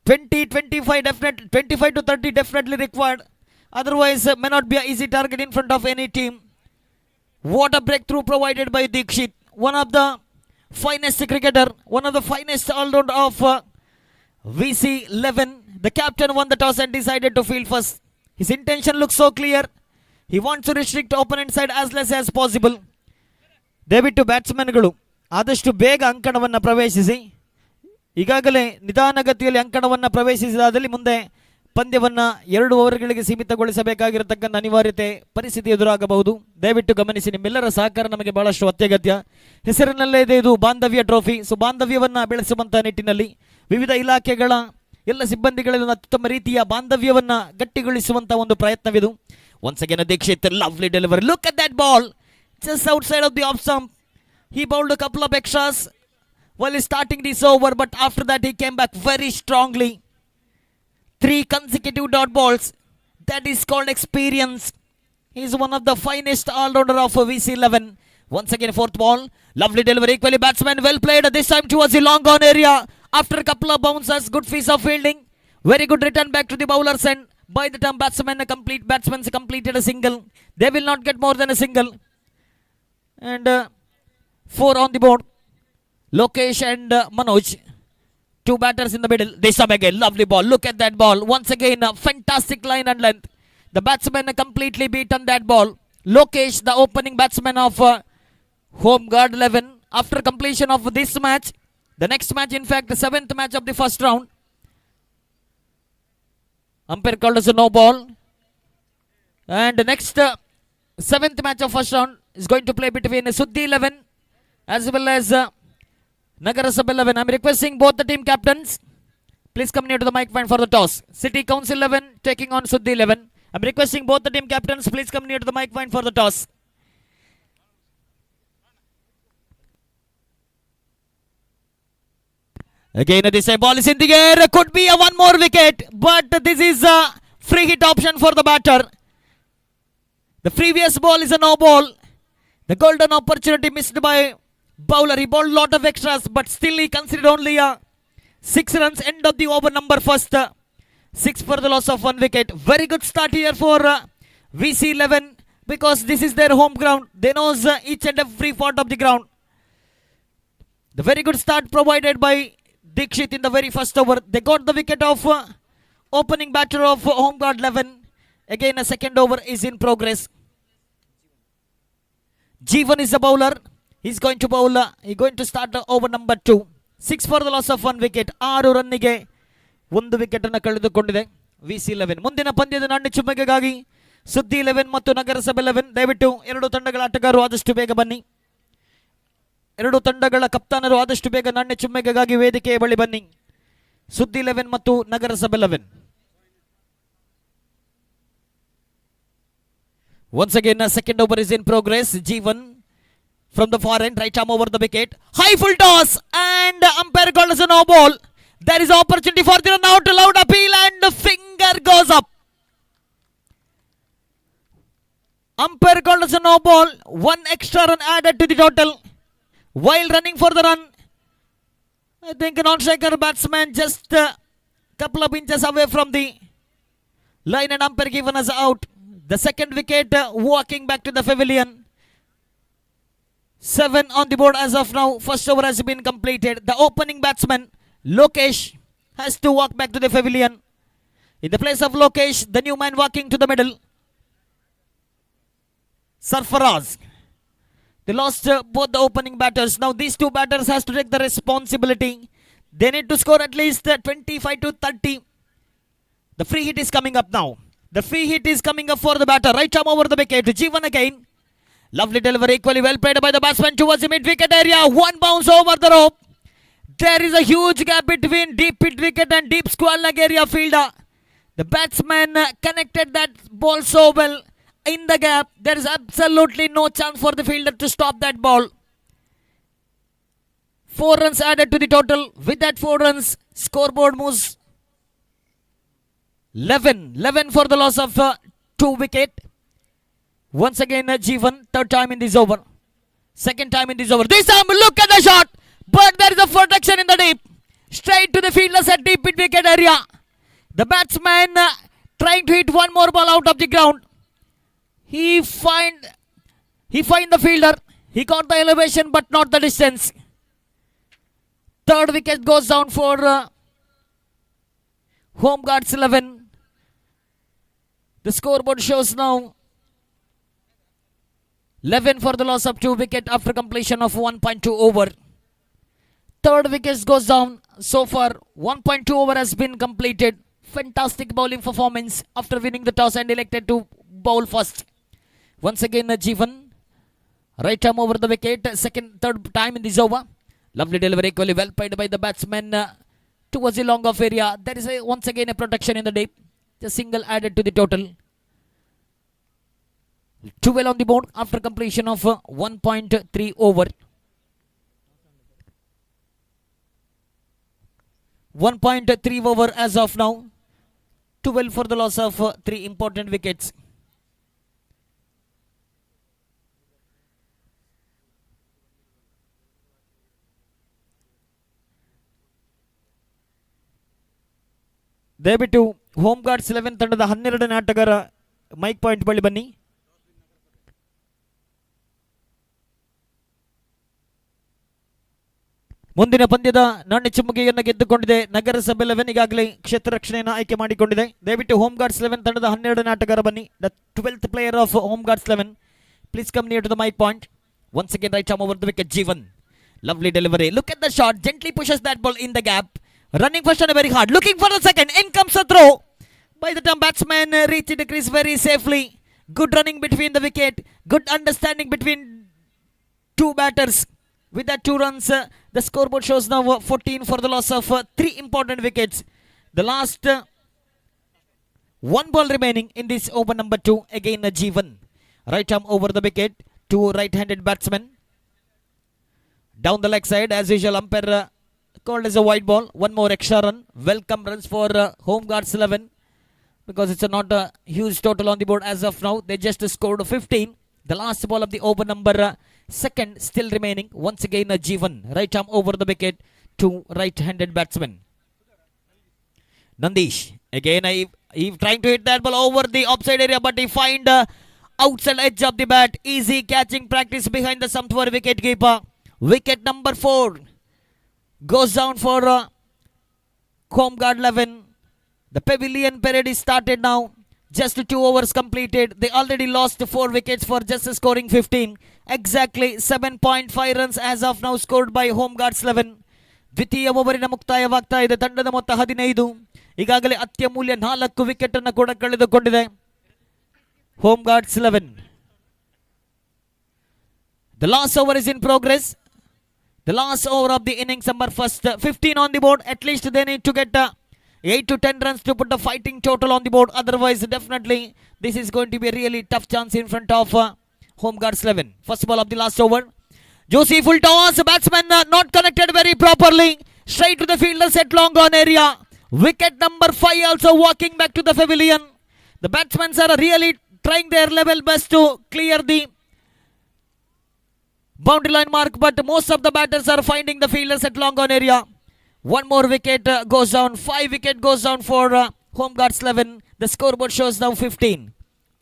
20-25 definitely, 25 to 30 definitely required. Otherwise, may not be an easy target in front of any team. What a breakthrough provided by Dikshit. One of the finest cricketer, one of the finest all-round of VC11. The captain won the toss and decided to field first. His intention looks so clear. He wants to restrict opponent side as less as possible. ದಯವಿಟ್ಟು ಬ್ಯಾಟ್ಸ್ಮನ್ಗಳು ಆದಷ್ಟು ಬೇಗ ಅಂಕಣವನ್ನು ಪ್ರವೇಶಿಸಿ. ಈಗಾಗಲೇ ನಿಧಾನಗತಿಯಲ್ಲಿ ಅಂಕಣವನ್ನು ಪ್ರವೇಶಿಸಿದಾದಲ್ಲಿ ಮುಂದೆ ಪಂದ್ಯವನ್ನು 2 ಓವರ್ಗಳಿಗೆ ಸೀಮಿತಗೊಳಿಸಬೇಕಾಗಿರತಕ್ಕಂಥ ಅನಿವಾರ್ಯತೆ ಪರಿಸ್ಥಿತಿ ಎದುರಾಗಬಹುದು. ದಯವಿಟ್ಟು ಗಮನಿಸಿ, ನಿಮ್ಮೆಲ್ಲರ ಸಹಕಾರ ನಮಗೆ ಬಹಳಷ್ಟು ಅತ್ಯಗತ್ಯ. ಹೆಸರಿನಲ್ಲೇ ಇದೆ ಇದು ಬಾಂಧವ್ಯ ಟ್ರೋಫಿ. ಸೊ ಬಾಂಧವ್ಯವನ್ನು ಬೆಳೆಸುವಂಥ ನಿಟ್ಟಿನಲ್ಲಿ ವಿವಿಧ ಇಲಾಖೆಗಳ ಎಲ್ಲ ಸಿಬ್ಬಂದಿಗಳಲ್ಲಿ ಅತ್ಯುತ್ತಮ ರೀತಿಯ ಬಾಂಧವ್ಯವನ್ನು ಗಟ್ಟಿಗೊಳಿಸುವಂಥ ಒಂದು ಪ್ರಯತ್ನವಿದು. Once again, Dikshit, lovely delivery. Look at that ball. Just outside of the off stump. He bowled a couple of extras while starting this over, but after that he came back very strongly. 3 consecutive dot balls. That is called experience. He is one of the finest all-rounder of VC11. Once again, 4th ball. Lovely delivery. Equally batsman well played. This time towards the long on area. After a couple of bounces, good piece of fielding. Very good return back to the bowler's end. By the time batsman completed a single. They will not get more than a single. And 4 on the board. Lokesh and Manoj. 2 batters in the middle. This time again, lovely ball. Look at that ball. Once again, a fantastic line and length. The batsman completely beaten that ball. Lokesh, the opening batsman of Home Guard 11. After completion of this match, the next match, in fact, the 7th match of the first round. Umpire called as a no ball. And the next 7th match of first round is going to play between Suddi 11 as well as Nagara 11. I'm requesting both the team captains, please come near to the mic point for the toss. City Council 11 taking on Suddi 11. I'm requesting both the team captains, please come near to the mic point for the toss. Again, this ball is in the air. Could be a 1 more wicket, but this is a free hit option for the batter. The previous ball is a no ball. The golden opportunity missed by bowler. He bowled a lot of extras, but still he considered only 6 runs. End of the over number first. 6 for the loss of 1 wicket. Very good start here for VC11 because this is their home ground. They know each and every part of the ground. The very good start provided by Dikshit in the very first over. They got the wicket of opening batter of Home Guard 11. Again, a second over is in progress. 𝐁𝐵 is the bowler. He's going to bowl. He's going to start over number 2. 6 for the loss of 1 wicket. 6 ರನ್ನಿಗೆ 1 wicket ಅನ್ನು ಕಳೆದುಕೊಂಡಿದೆ VC11. ಮುಂದಿನ ಪಂದ್ಯದ ನಾಣ್ಯ ಚುಮ್ಮಿಗೆಗಾಗಿ ಸುದ್ದಿ 11 ಮತ್ತು ನಗರಸಭೆ 11. ದಯವಿಟ್ಟು 2 ತಂಡಗಳ ಆಟಗಾರರು ಆದಷ್ಟು ಬೇಗ ಬನ್ನಿ. 2 ತಂಡಗಳ ಕಪ್ತಾನರು ಆದಷ್ಟು ಬೇಗ ನಾಣ್ಯ ಚುಮ್ಮಿಗೆಗಾಗಿ ವೇದಿಕೆಯ ಬಳಿ ಬನ್ನಿ. ಸುದ್ದಿ 11 ಮತ್ತು ನಗರಸಭೆ 11. Once again, a second over is in progress. 𝐁𝐵 from the far end, right arm over the wicket. High full toss and umpire called as a no ball. There is opportunity for the run out. Loud appeal and the finger goes up. Umpire called as a no ball. 1 extra run added to the total while running for the run. I think a non-striker batsman just a couple of inches away from the line and umpire given us out. The second wicket walking back to the pavilion. 7 on the board as of now. First over has been completed. The opening batsman Lokesh has to walk back to the pavilion. In the place of Lokesh, the new man walking to the middle, Sarfaraz. They lost both the opening batters. Now these two batters has to take the responsibility. They need to score at least 25 to 30. The free hit is coming up now. The free hit is coming up for the batter. Right arm over the wicket. Jeevan again. Lovely delivery, equally well played by the batsman towards the mid-wicket area. One bounce over the rope. There is a huge gap between deep mid-wicket and deep square leg area fielder. The batsman connected that ball so well in the gap. There is absolutely no chance for the fielder to stop that ball. 4 runs added to the total. With that 4 runs, scoreboard moves 11 for the loss of 2 wicket. Once again, Jeevan, third time in this over. Second time in this over. This time, look at the shot. But there is a protection in the deep. Straight to the fielders at deep mid-wicket area. The batsman trying to hit one more ball out of the ground. He find the fielder. He got the elevation but not the distance. Third wicket goes down for Home Guards 11. The scoreboard shows now 11 for the loss of 2 wicket after completion of 1.2 over. Third wicket goes down. So far 1.2 over has been completed. Fantastic bowling performance after winning the toss and elected to bowl first. Once again Jeevan, right arm over the wicket, third time in this over. Lovely delivery, equally well played by the batsman towards the long off area. There is once again a protection in the deep. The single added to the total. 12 on the board after completion of 1.3 over. 1.3 over as of now. 12 for the loss of 3 important wickets. ದಯವಿಟ್ಟು ಹೋಮ್ ಗಾರ್ಡ್ಸ್ 11 ತಂಡದ 12ನೇ ಆಟಗಾರ ಮೈಕ್ ಪಾಯಿಂಟ್ ಬಳಿ ಬನ್ನಿ. ಮುಂದಿನ ಪಂದ್ಯದ ನಾಣ್ಯ ಚಿಮ್ಮುಗೆಯನ್ನು ಗೆದ್ದುಕೊಂಡಿದೆ ನಗರಸಭೆ 11. ಈಗಾಗಲೇ ಕ್ಷೇತ್ರ ರಕ್ಷಣೆಯನ್ನು ಆಯ್ಕೆ ಮಾಡಿಕೊಂಡಿದೆ. ದಯವಿಟ್ಟು ಹೋಮ್ ಗಾರ್ಡ್ಸ್ 11 ತಂಡದ 12ನೇ ಆಟಗಾರ ಬನ್ನಿ. The 12th player of home guards 11. Please come near to the mike point. Once again right arm over the wicket, Jeevan. Lovely delivery. Look at the shot. Gently pushes that ball in the gap. Running first and very hard. Looking for the second. In comes a throw. By the time batsman reached the crease very safely. Good running between the wicket. Good understanding between two batters. With that 2 runs, the scoreboard shows now 14 for the loss of 3 important wickets. The last 1 ball remaining in this over number 2. Again Jeevan. Right arm over the wicket. 2 right-handed batsmen. Down the leg side, as usual, umpire called as a white ball. 1 more extra run. Welcome runs for Home Guards 11. Because it's not a huge total on the board as of now. They just scored 15. The last ball of the over number 2 still remaining. Once again Jeevan. Right arm over the wicket. 2 right-handed batsmen. Nandish. Again he trying to hit that ball over the offside area, but he find outside edge of the bat. Easy catching practice behind the Samtwar wicket keeper. Wicket number 4 goes down for Home Guard 11. The pavilion parade is started now. Just 2 overs completed. They already lost 4 wickets for just scoring 15. Exactly 7.5 runs as of now scored by Home Guards 11. ದ್ವಿತೀಯ ಓವರಿನ ಮುಕ್ತಾಯವಾಗ್ತಾ ಇದೆ. ತಂಡದ ಮೊತ್ತ 15. ಈಗಾಗಲೇ ಅತ್ಯಮೂಲ್ಯ 4 ವಿಕೆಟ್ ಅನ್ನು ಕೂಡ ಕಳೆದುಕೊಂಡಿದೆ Home Guards 11. The last over is in progress. The last over of the innings number first. 15 on the board. At least they need to get 8 to 10 runs to put the fighting total on the board. Otherwise, definitely, this is going to be a really tough chance in front of Home Guards 11. First ball of the last over. Josie full toss. Batsman not connected very properly. Straight to the fielder set long on area. Wicket number 5 also walking back to the pavilion. The batsmen are really trying their level best to clear the boundary line mark, but most of the batters are finding the fielders at long on area. 1 more wicket goes down. 5 wicket goes down for Home Guards 11. The scoreboard shows now 15.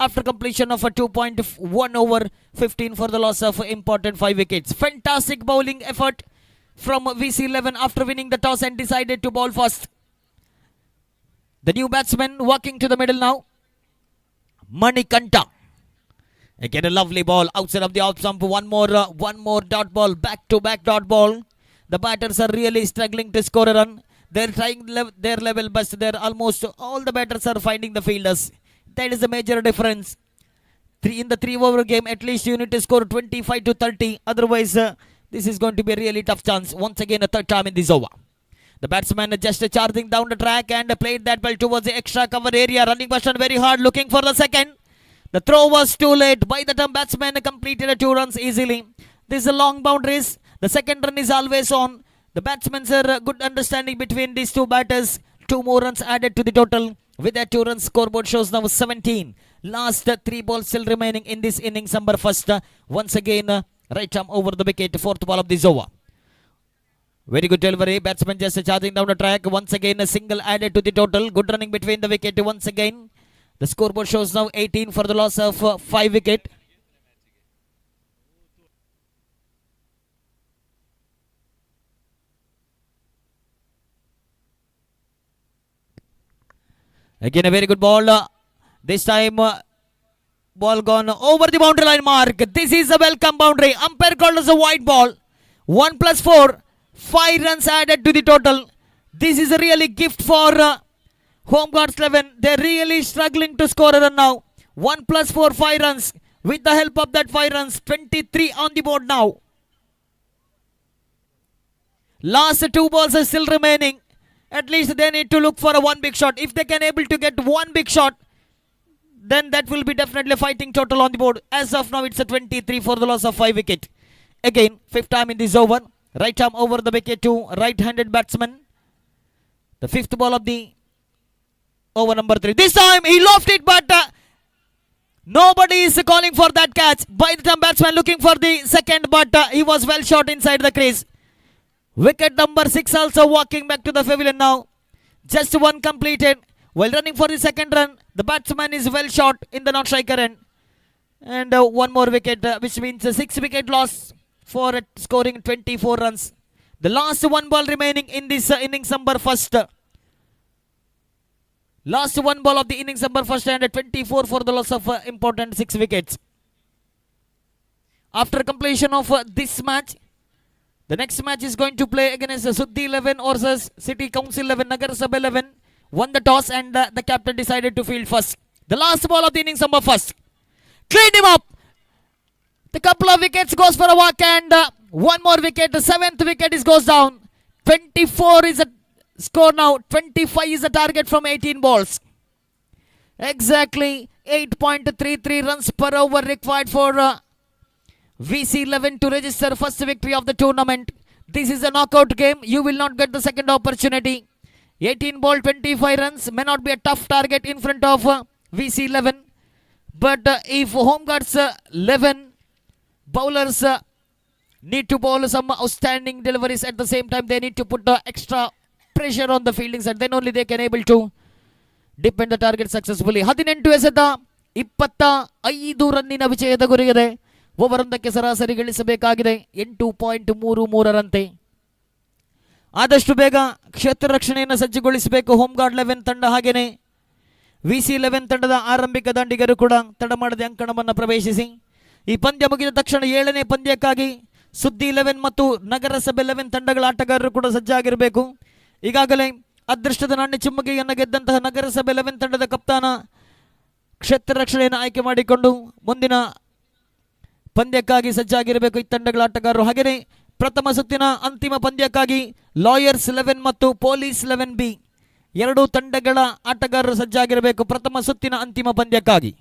After completion of a 2.1 over, 15 for the loss of important 5 wickets. Fantastic bowling effort from VC11 after winning the toss and decided to bowl first. The new batsman walking to the middle now. Manikanta. Again a lovely ball outside of the off stump. One more dot ball. Back-to-back dot ball. The batters are really struggling to score a run. They're trying their level best. They're almost all the batters are finding the fielders. That is a major difference. In the 3-over game, at least you need to score 25 to 30. Otherwise, this is going to be a really tough chance. Once again, a third time in this over. The batsman just charging down the track and played that ball towards the extra cover area. Running person very hard, looking for the second. The throw was too late. By the time batsman completed 2 runs easily. This is a long boundaries. The second run is always on. The batsmen are good understanding between these two batters. 2 more runs added to the total. With that 2 runs, scoreboard shows now 17. Last 3 balls still remaining in this innings. Number first. Once again, right arm over the wicket. 4th ball of this over. Very good delivery. Batsman just charging down the track. Once again, a single added to the total. Good running between the wicket once again. The scoreboard shows now 18 for the loss of 5 wicket. Again a very good ball. This time ball gone over the boundary line mark. This is a welcome boundary. Umpire called as a white ball. 1 + 4. 5 runs added to the total. This is a really gift for Home Guards 11. They're really struggling to score a run now. 1 + 4, 5 runs. With the help of that 5 runs, 23 on the board now. Last 2 balls are still remaining. At least they need to look for a 1 big shot. If they can able to get 1 big shot, then that will be definitely fighting total on the board. As of now, it's a 23 for the loss of 5 wicket. Again, 5th time in this over. Right arm over the wicket to right-handed batsman. The 5th ball of the over number 3. This time he lofted it, but nobody is calling for that catch. By the time batsman looking for the second, but he was well shot inside the crease. Wicket number 6 also walking back to the pavilion now. Just 1 completed. While running for the second run, the batsman is well shot in the non-striker end. And 1 more wicket, which means a 6 wicket loss for scoring 24 runs. The last 1 ball remaining in this innings number first. Last 1 ball of the innings number first and 24 for the loss of important 6 wickets. After completion of this match, the next match is going to play against Suddi 11 versus City Council 11, Nagara Sabha 11. Won the toss and the captain decided to field first. The last ball of the innings number first. Cleaned him up. The couple of wickets goes for a walk and 1 more wicket. The 7th wicket goes down. 24 is a score now. 25 is the target from 18 balls. Exactly 8.33 runs per over required for VC11 to register first victory of the tournament. This is a knockout game. You will not get the second opportunity. 18 ball, 25 runs may not be a tough target in front of VC11. But if Home Guards 11 bowlers need to bowl some outstanding deliveries at the same time, they need to put extra pressure on the fielding side. Then only they can able to defend the target successfully. 18 ಎಸೆತ 25 ರನ್ನಿನ ವಿಜಯದ ಗುರಿಯಿದೆ. ಓವರೊಂದಕ್ಕೆ ಸರಾಸರಿ ಗಳಿಸಬೇಕಾಗಿದೆ 8.33 ರಂತೆ. ಆದಷ್ಟು ಬೇಗ ಕ್ಷೇತ್ರ ರಕ್ಷಣೆಯನ್ನು ಸಜ್ಜುಗೊಳಿಸಬೇಕು ಹೋಮ್ ಗಾರ್ಡ್ 11 ತಂಡ. ಹಾಗೆಯೇ VC11 ತಂಡದ ಆರಂಭಿಕ ದಾಂಡಿಗರು ಕೂಡ ತಡ ಮಾಡದೆ ಅಂಕಣವನ್ನು ಪ್ರವೇಶಿಸಿ ಈ ಪಂದ್ಯ ಮುಗಿದ ತಕ್ಷಣ 7ನೇ ಪಂದ್ಯಕ್ಕಾಗಿ ಸುದ್ದಿ 11 ಮತ್ತು ನಗರಸಭೆ 11 ತಂಡಗಳ ಆಟಗಾರರು ಕೂಡ ಸಜ್ಜಾಗಿರಬೇಕು. ಈಗಾಗಲೇ ಅದೃಷ್ಟದ ನಾಣ್ಯ ಚಿಮ್ಮುಗೆಯನ್ನು ಗೆದ್ದಂತಹ ನಗರಸಭೆ 11 ತಂಡದ ಕಪ್ತಾನ ಕ್ಷೇತ್ರ ರಕ್ಷಣೆಯನ್ನು ಆಯ್ಕೆ ಮಾಡಿಕೊಂಡು ಮುಂದಿನ ಪಂದ್ಯಕ್ಕಾಗಿ ಸಜ್ಜಾಗಿರಬೇಕು ಈ ತಂಡಗಳ ಆಟಗಾರರು. ಹಾಗೆಯೇ ಪ್ರಥಮ ಸುತ್ತಿನ ಅಂತಿಮ ಪಂದ್ಯಕ್ಕಾಗಿ ಲಾಯರ್ಸ್ 11 ಮತ್ತು ಪೊಲೀಸ್ 11B ಎರಡೂ ತಂಡಗಳ ಆಟಗಾರರು ಸಜ್ಜಾಗಿರಬೇಕು ಪ್ರಥಮ ಸುತ್ತಿನ ಅಂತಿಮ ಪಂದ್ಯಕ್ಕಾಗಿ.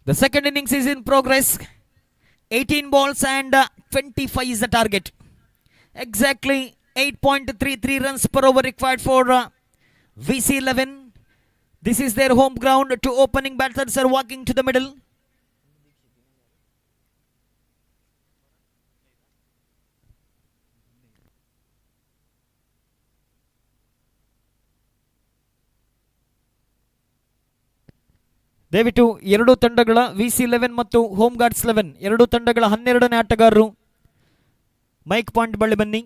The second innings is in progress. 18 balls and 25 is the target. Exactly 8.33 runs per over required for VC11. This is their home ground. 2 opening batters are walking to the middle. ದಯವಿಟ್ಟು ಎರಡೂ ತಂಡಗಳ VC11 ಮತ್ತು ಹೋಮ್ ಗಾರ್ಡ್ಸ್ 11 ಎರಡೂ ತಂಡಗಳ 12ನೇ ಆಟಗಾರರು ಮೈಕ್ ಪಾಯಿಂಟ್ ಬಳಿ ಬನ್ನಿ.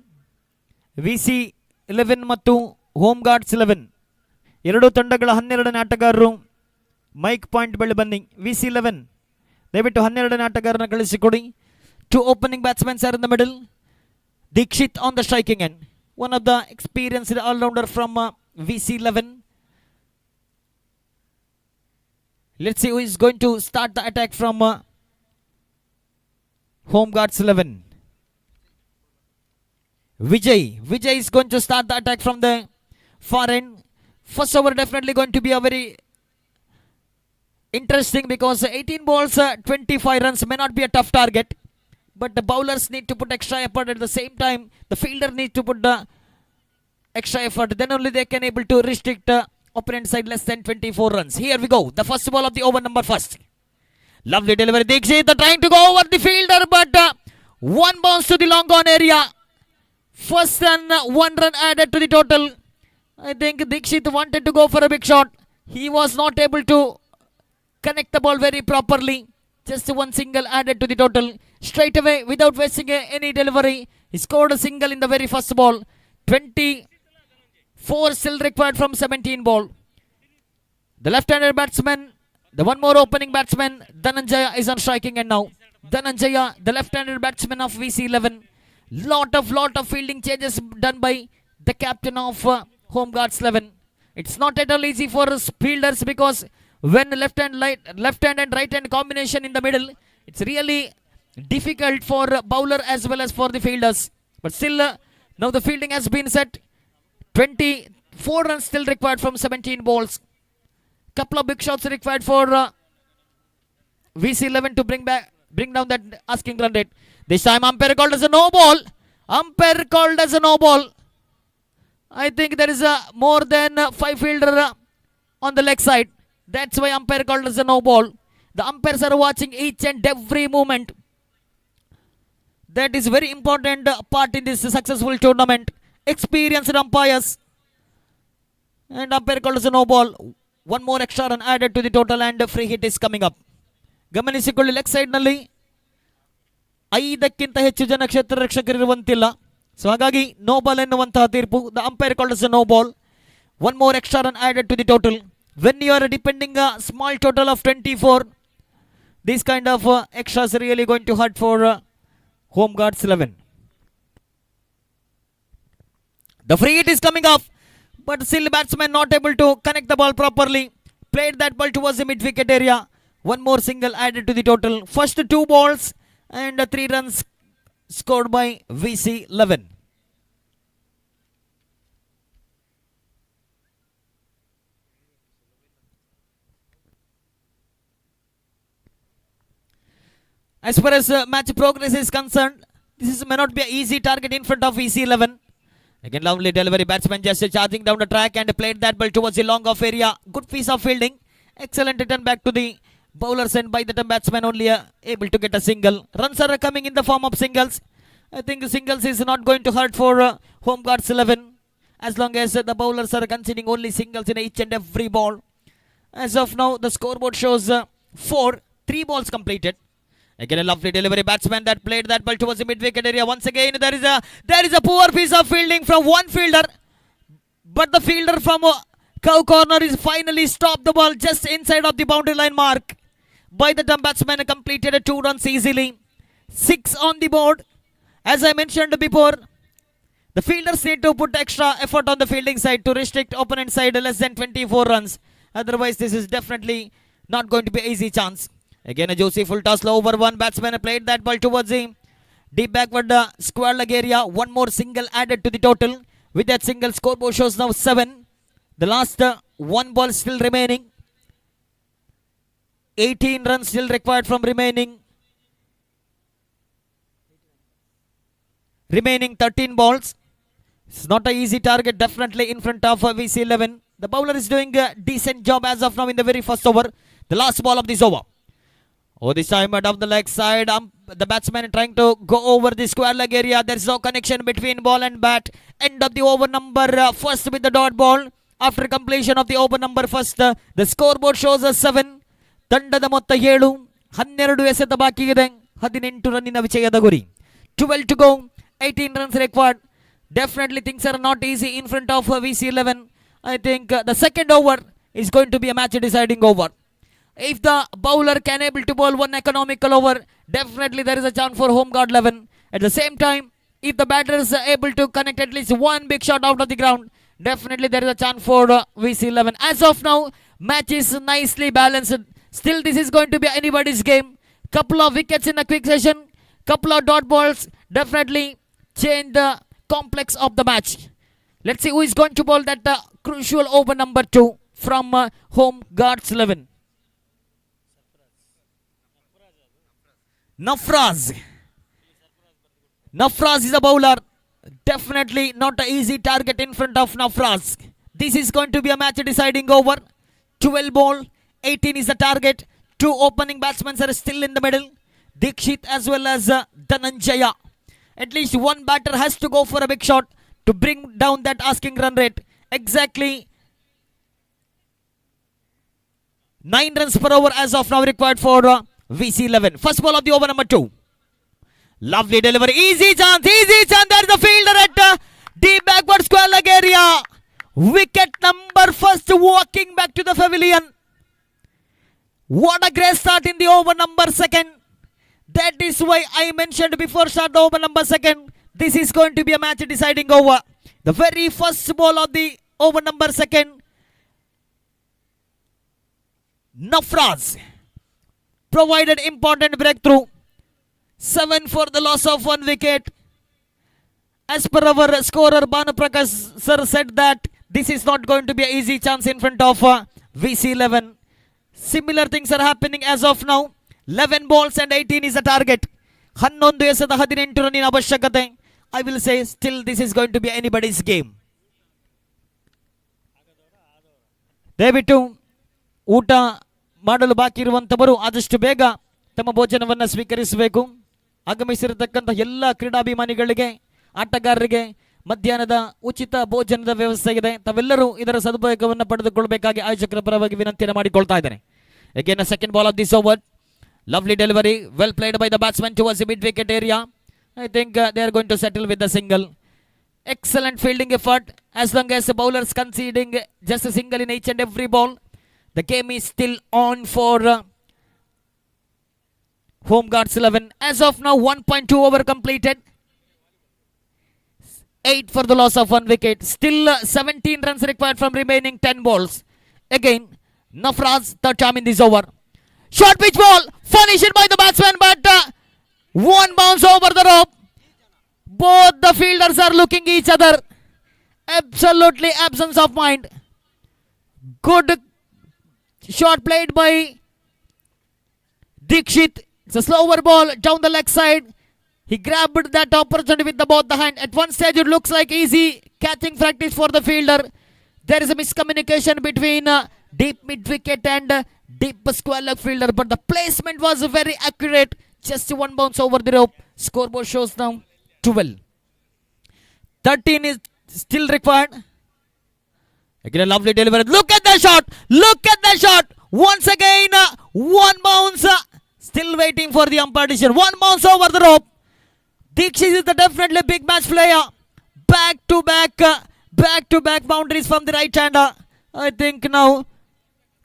VC11 ಮತ್ತು ಹೋಮ್ ಗಾರ್ಡ್ಸ್ 11 ಎರಡೂ ತಂಡಗಳ 12ನೇ ಆಟಗಾರರು ಮೈಕ್ ಪಾಯಿಂಟ್ ಬಳಿ ಬನ್ನಿ. VC11 ದಯವಿಟ್ಟು 12ನೇ ಆಟಗಾರನ ಕಳಿಸಿಕೊಡಿ. 2 opening batsmen are in the middle. Dikshit on the striking end, one of the experienced all-rounder from VC11. Let's see who is going to start the attack from Home Guards 11. Vijay is going to start the attack from the far end. First over definitely going to be a very interesting because 18 balls, 25 runs may not be a tough target. But the bowlers need to put extra effort at the same time. The fielder needs to put the extra effort. Then only they can able to restrict opponent side less than 24 runs. Here we go. The first ball of the over number first. Lovely delivery. Dikshit trying to go over the fielder, but one bounce to the long gone area. First run, 1 run added to the total. I think Dikshit wanted to go for a big shot. He was not able to connect the ball very properly. Just one single added to the total. Straight away, without wasting any delivery, he scored a single in the very first ball. 24 still required from 17 ball. The left-handed batsman, the one more opening batsman, Dhananjaya is on striking end now. Dhananjaya, the left-handed batsman of VC11. Lot of fielding changes done by the captain of Home Guards 11. It's not at all easy for fielders because when left hand and right hand combination in the middle, it's really difficult for bowler as well as for the fielders. But still, now the fielding has been set. 24 runs still required from 17 balls. Couple of big shots required for VC11 to bring down that asking run rate. This time umpire called as a no ball. Umpire called as a no ball. I think there is a more than 5 fielder on the leg side. That's why umpire called as a no ball. The umpires are watching each and every movement. That is very important part in this successful tournament. Experienced umpires. And umpire called as a no ball. One more extra run added to the total and free hit is coming up. ಗಮನಿಸಿಕೊಳ್ಳಿ, ಲೆಗ್ ಸೈಡ್ ನಲ್ಲಿ 5ಕ್ಕಿಂತ ಹೆಚ್ಚು ಜನ ಕ್ಷೇತ್ರ ರಕ್ಷಕರಿರುವಂತಿಲ್ಲ. ಸೊ ಹಾಗಾಗಿ ನೋ ಬಾಲ್ ಎನ್ನುವಂತಹ ತೀರ್ಪು. The umpire called as a no ball. One more extra run added to the total. When you are depending a small total of 24, this kind of extras really going to hurt for Home Guards 11. The free hit is coming off, but still batsman not able to connect the ball properly. Played that ball towards the mid-wicket area. One more single added to the total. First 2 balls and 3 runs scored by VC11. As far as match progress is concerned, this may not be an easy target in front of VC11. Again, lovely delivery. Batsman just charging down the track and played that ball towards the long off area. Good piece of fielding. Excellent return back to the bowlers, and by the time batsman only able to get a single. Runs are coming in the form of singles. I think singles is not going to hurt for Home Guards 11 as long as the bowlers are conceding only singles in each and every ball. As of now, the scoreboard shows 3 balls completed. Again, a lovely delivery. Batsman that played that ball towards the mid-wicket area. Once again, there is a poor piece of fielding from one fielder, but the fielder from Cow corner is finally stopped the ball just inside of the boundary line mark. By the time batsman completed 2 runs easily. 6 on the board. As I mentioned before, the fielders need to put extra effort on the fielding side to restrict opponent side less than 24 runs. Otherwise, this is definitely not going to be an easy chance. Again, a juicy full toss low over one. Batsman played that ball towards the deep backward square leg area. One more single added to the total. With that single, scoreboard shows now 7. The last 1 ball still remaining. 18 runs still required from remaining 13 balls. It's not an easy target, definitely in front of VC11. The bowler is doing a decent job as of now in the very first over. The last ball of this over. Oh, this time down the leg side. The batsman trying to go over the square leg area. There's no connection between ball and bat. End of the over number first with the dot ball. After completion of the over number first, the scoreboard shows us 7. ತಂಡದ ಮೊತ್ತ 7, 12 ಎಸೆತ ಬಾಕಿ ಇದೆ, 18 ರನ್ನಿನ ವಿಜಯದ ಗುರಿ. 12 to go, 18 runs required. Definitely things are not easy in front of VC11. I think the second over is going to be a match deciding over. If the bowler can able to bowl one economical over, definitely there is a chance for home guard 11. At the same time, if the batter is able to connect at least one big shot out of the ground, definitely there is a chance for VC11. As of now, match is nicely balanced. Still, this is going to be anybody's game. Couple of wickets in a quick session, couple of dot balls, definitely change the complex of the match. Let's see who is going to bowl that crucial over number 2 from home guards 11. Nafraz is a bowler. Definitely not an easy target in front of Nafraz. This is going to be a match deciding over. 12 ball, 18 is the target. 2 opening batsmen are still in the middle. Dikshit as well as Dhananjaya. At least one batter has to go for a big shot to bring down that asking run rate. Exactly 9 runs per over as of now required for VC11. First ball of the over number 2. Lovely delivery. Easy chance. There is a fielder at deep backward square leg area. Wicket number first walking back to the pavilion. What a great start in the over number 2nd. That is why I mentioned before start the over number 2nd. This is going to be a match deciding over. The very first ball of the over number 2nd. Nafraz provided important breakthrough. 7 for the loss of 1 wicket. As per our scorer Banu Prakash sir said that this is not going to be an easy chance in front of VC11. Similar things are happening as of now. 11 balls and 18 is the target. 11 ಎಸೆದ 18 ರನ್ನಿನ ಅವಶ್ಯಕತೆ. I will say still this is going to be anybody's game. ದಯವಿಟ್ಟು ಊಟ ಮಾಡಲು ಬಾಕಿ ಇರುವಂತವರು ಆದಷ್ಟು ಬೇಗ ತಮ್ಮ ಭೋಜನವನ್ನು ಸ್ವೀಕರಿಸಬೇಕು. ಆಗಮಿಸಿರತಕ್ಕಂಥ ಎಲ್ಲ ಕ್ರೀಡಾಭಿಮಾನಿಗಳಿಗೆ, ಆಟಗಾರರಿಗೆ ಮಧ್ಯಾಹ್ನದ ಉಚಿತ ಭೋಜನದ ವ್ಯವಸ್ಥೆ ಇದೆ. ತಾವೆಲ್ಲರೂ ಇದರ ಸದುಪಯೋಗವನ್ನು ಪಡೆದುಕೊಳ್ಳಬೇಕಾಗಿ ಆಯೋಜಕರ ಪರವಾಗಿ ವಿನಂತಿಯನ್ನು ಮಾಡಿಕೊಳ್ತಾ ಇದ್ದೇನೆ. Again a second ball of this over. Lovely delivery, well played by the batsman towards the mid wicket area. I think they are going to settle with the single. Excellent fielding effort. As long as the bowlers conceding just a single in each and every ball, the game is still on for home guards 11. As of now, 1.2 over completed. 8 for the loss of 1 wicket. Still 17 runs required from remaining 10 balls. Again, Nafraz, third time in this over. Short pitch ball, finished by the batsman, but one bounce over the rope. Both the fielders are looking each other. Absolutely absence of mind. Good shot played by Dikshit. It's a slower ball down the leg side. He grabbed that opportunity with both the hand. At one stage it looks like easy catching practice for the fielder. There is a miscommunication between deep mid wicket and deep square leg fielder, but the placement was very accurate. Just one bounce over the rope. Scoreboard shows now 12. 13 is still required. Again a lovely delivery. Look at the shot. Look at the shot. Once again one bounce. Still waiting for the umpire decision. One bounce over the rope. Dikshit is the definitely big match player. Back to back boundaries from the right hander. I think now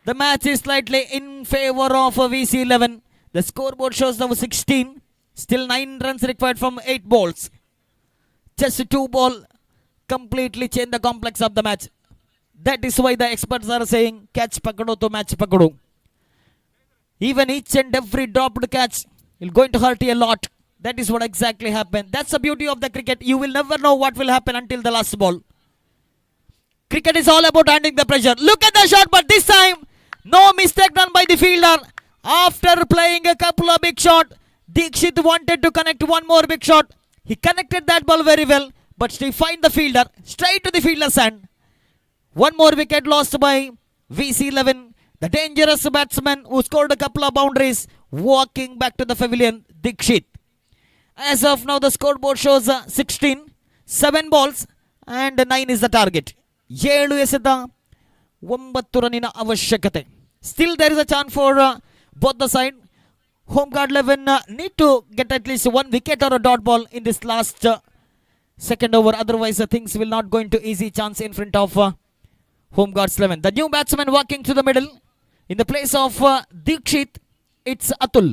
the match is slightly in favor of VC11. The scoreboard shows now 16. Still 9 runs required from 8 balls. Just 2 ball completely change the complex of the match. That is why the experts are saying catch pakado to match pakado. Even each and every dropped catch is going to hurt you a lot. That is what exactly happened. That's the beauty of the cricket. You will never know what will happen until the last ball. Cricket is all about handling the pressure. Look at the shot, but this time no mistake done by the fielder. After playing a couple of big shots, Dikshit wanted to connect one more big shot. He connected that ball very well, but he find the fielder straight to the fielder's hand. One more wicket lost by VC11. The dangerous batsman who scored a couple of boundaries walking back to the pavilion, Dikshit. As of now, the scoreboard shows 16, 7 balls and 9 is the target. 7 ಎಸೆತ 9 ರನ್ನಿನ ಅವಶ್ಯಕತೆ. Still there is a chance for both the side. Home guard 11 need to get at least 1 wicket or a dot ball in this last second over. Otherwise, things will not go into easy chance in front of home guards 11. The new batsman walking to the middle. In the place of Dikshit, it's Atul.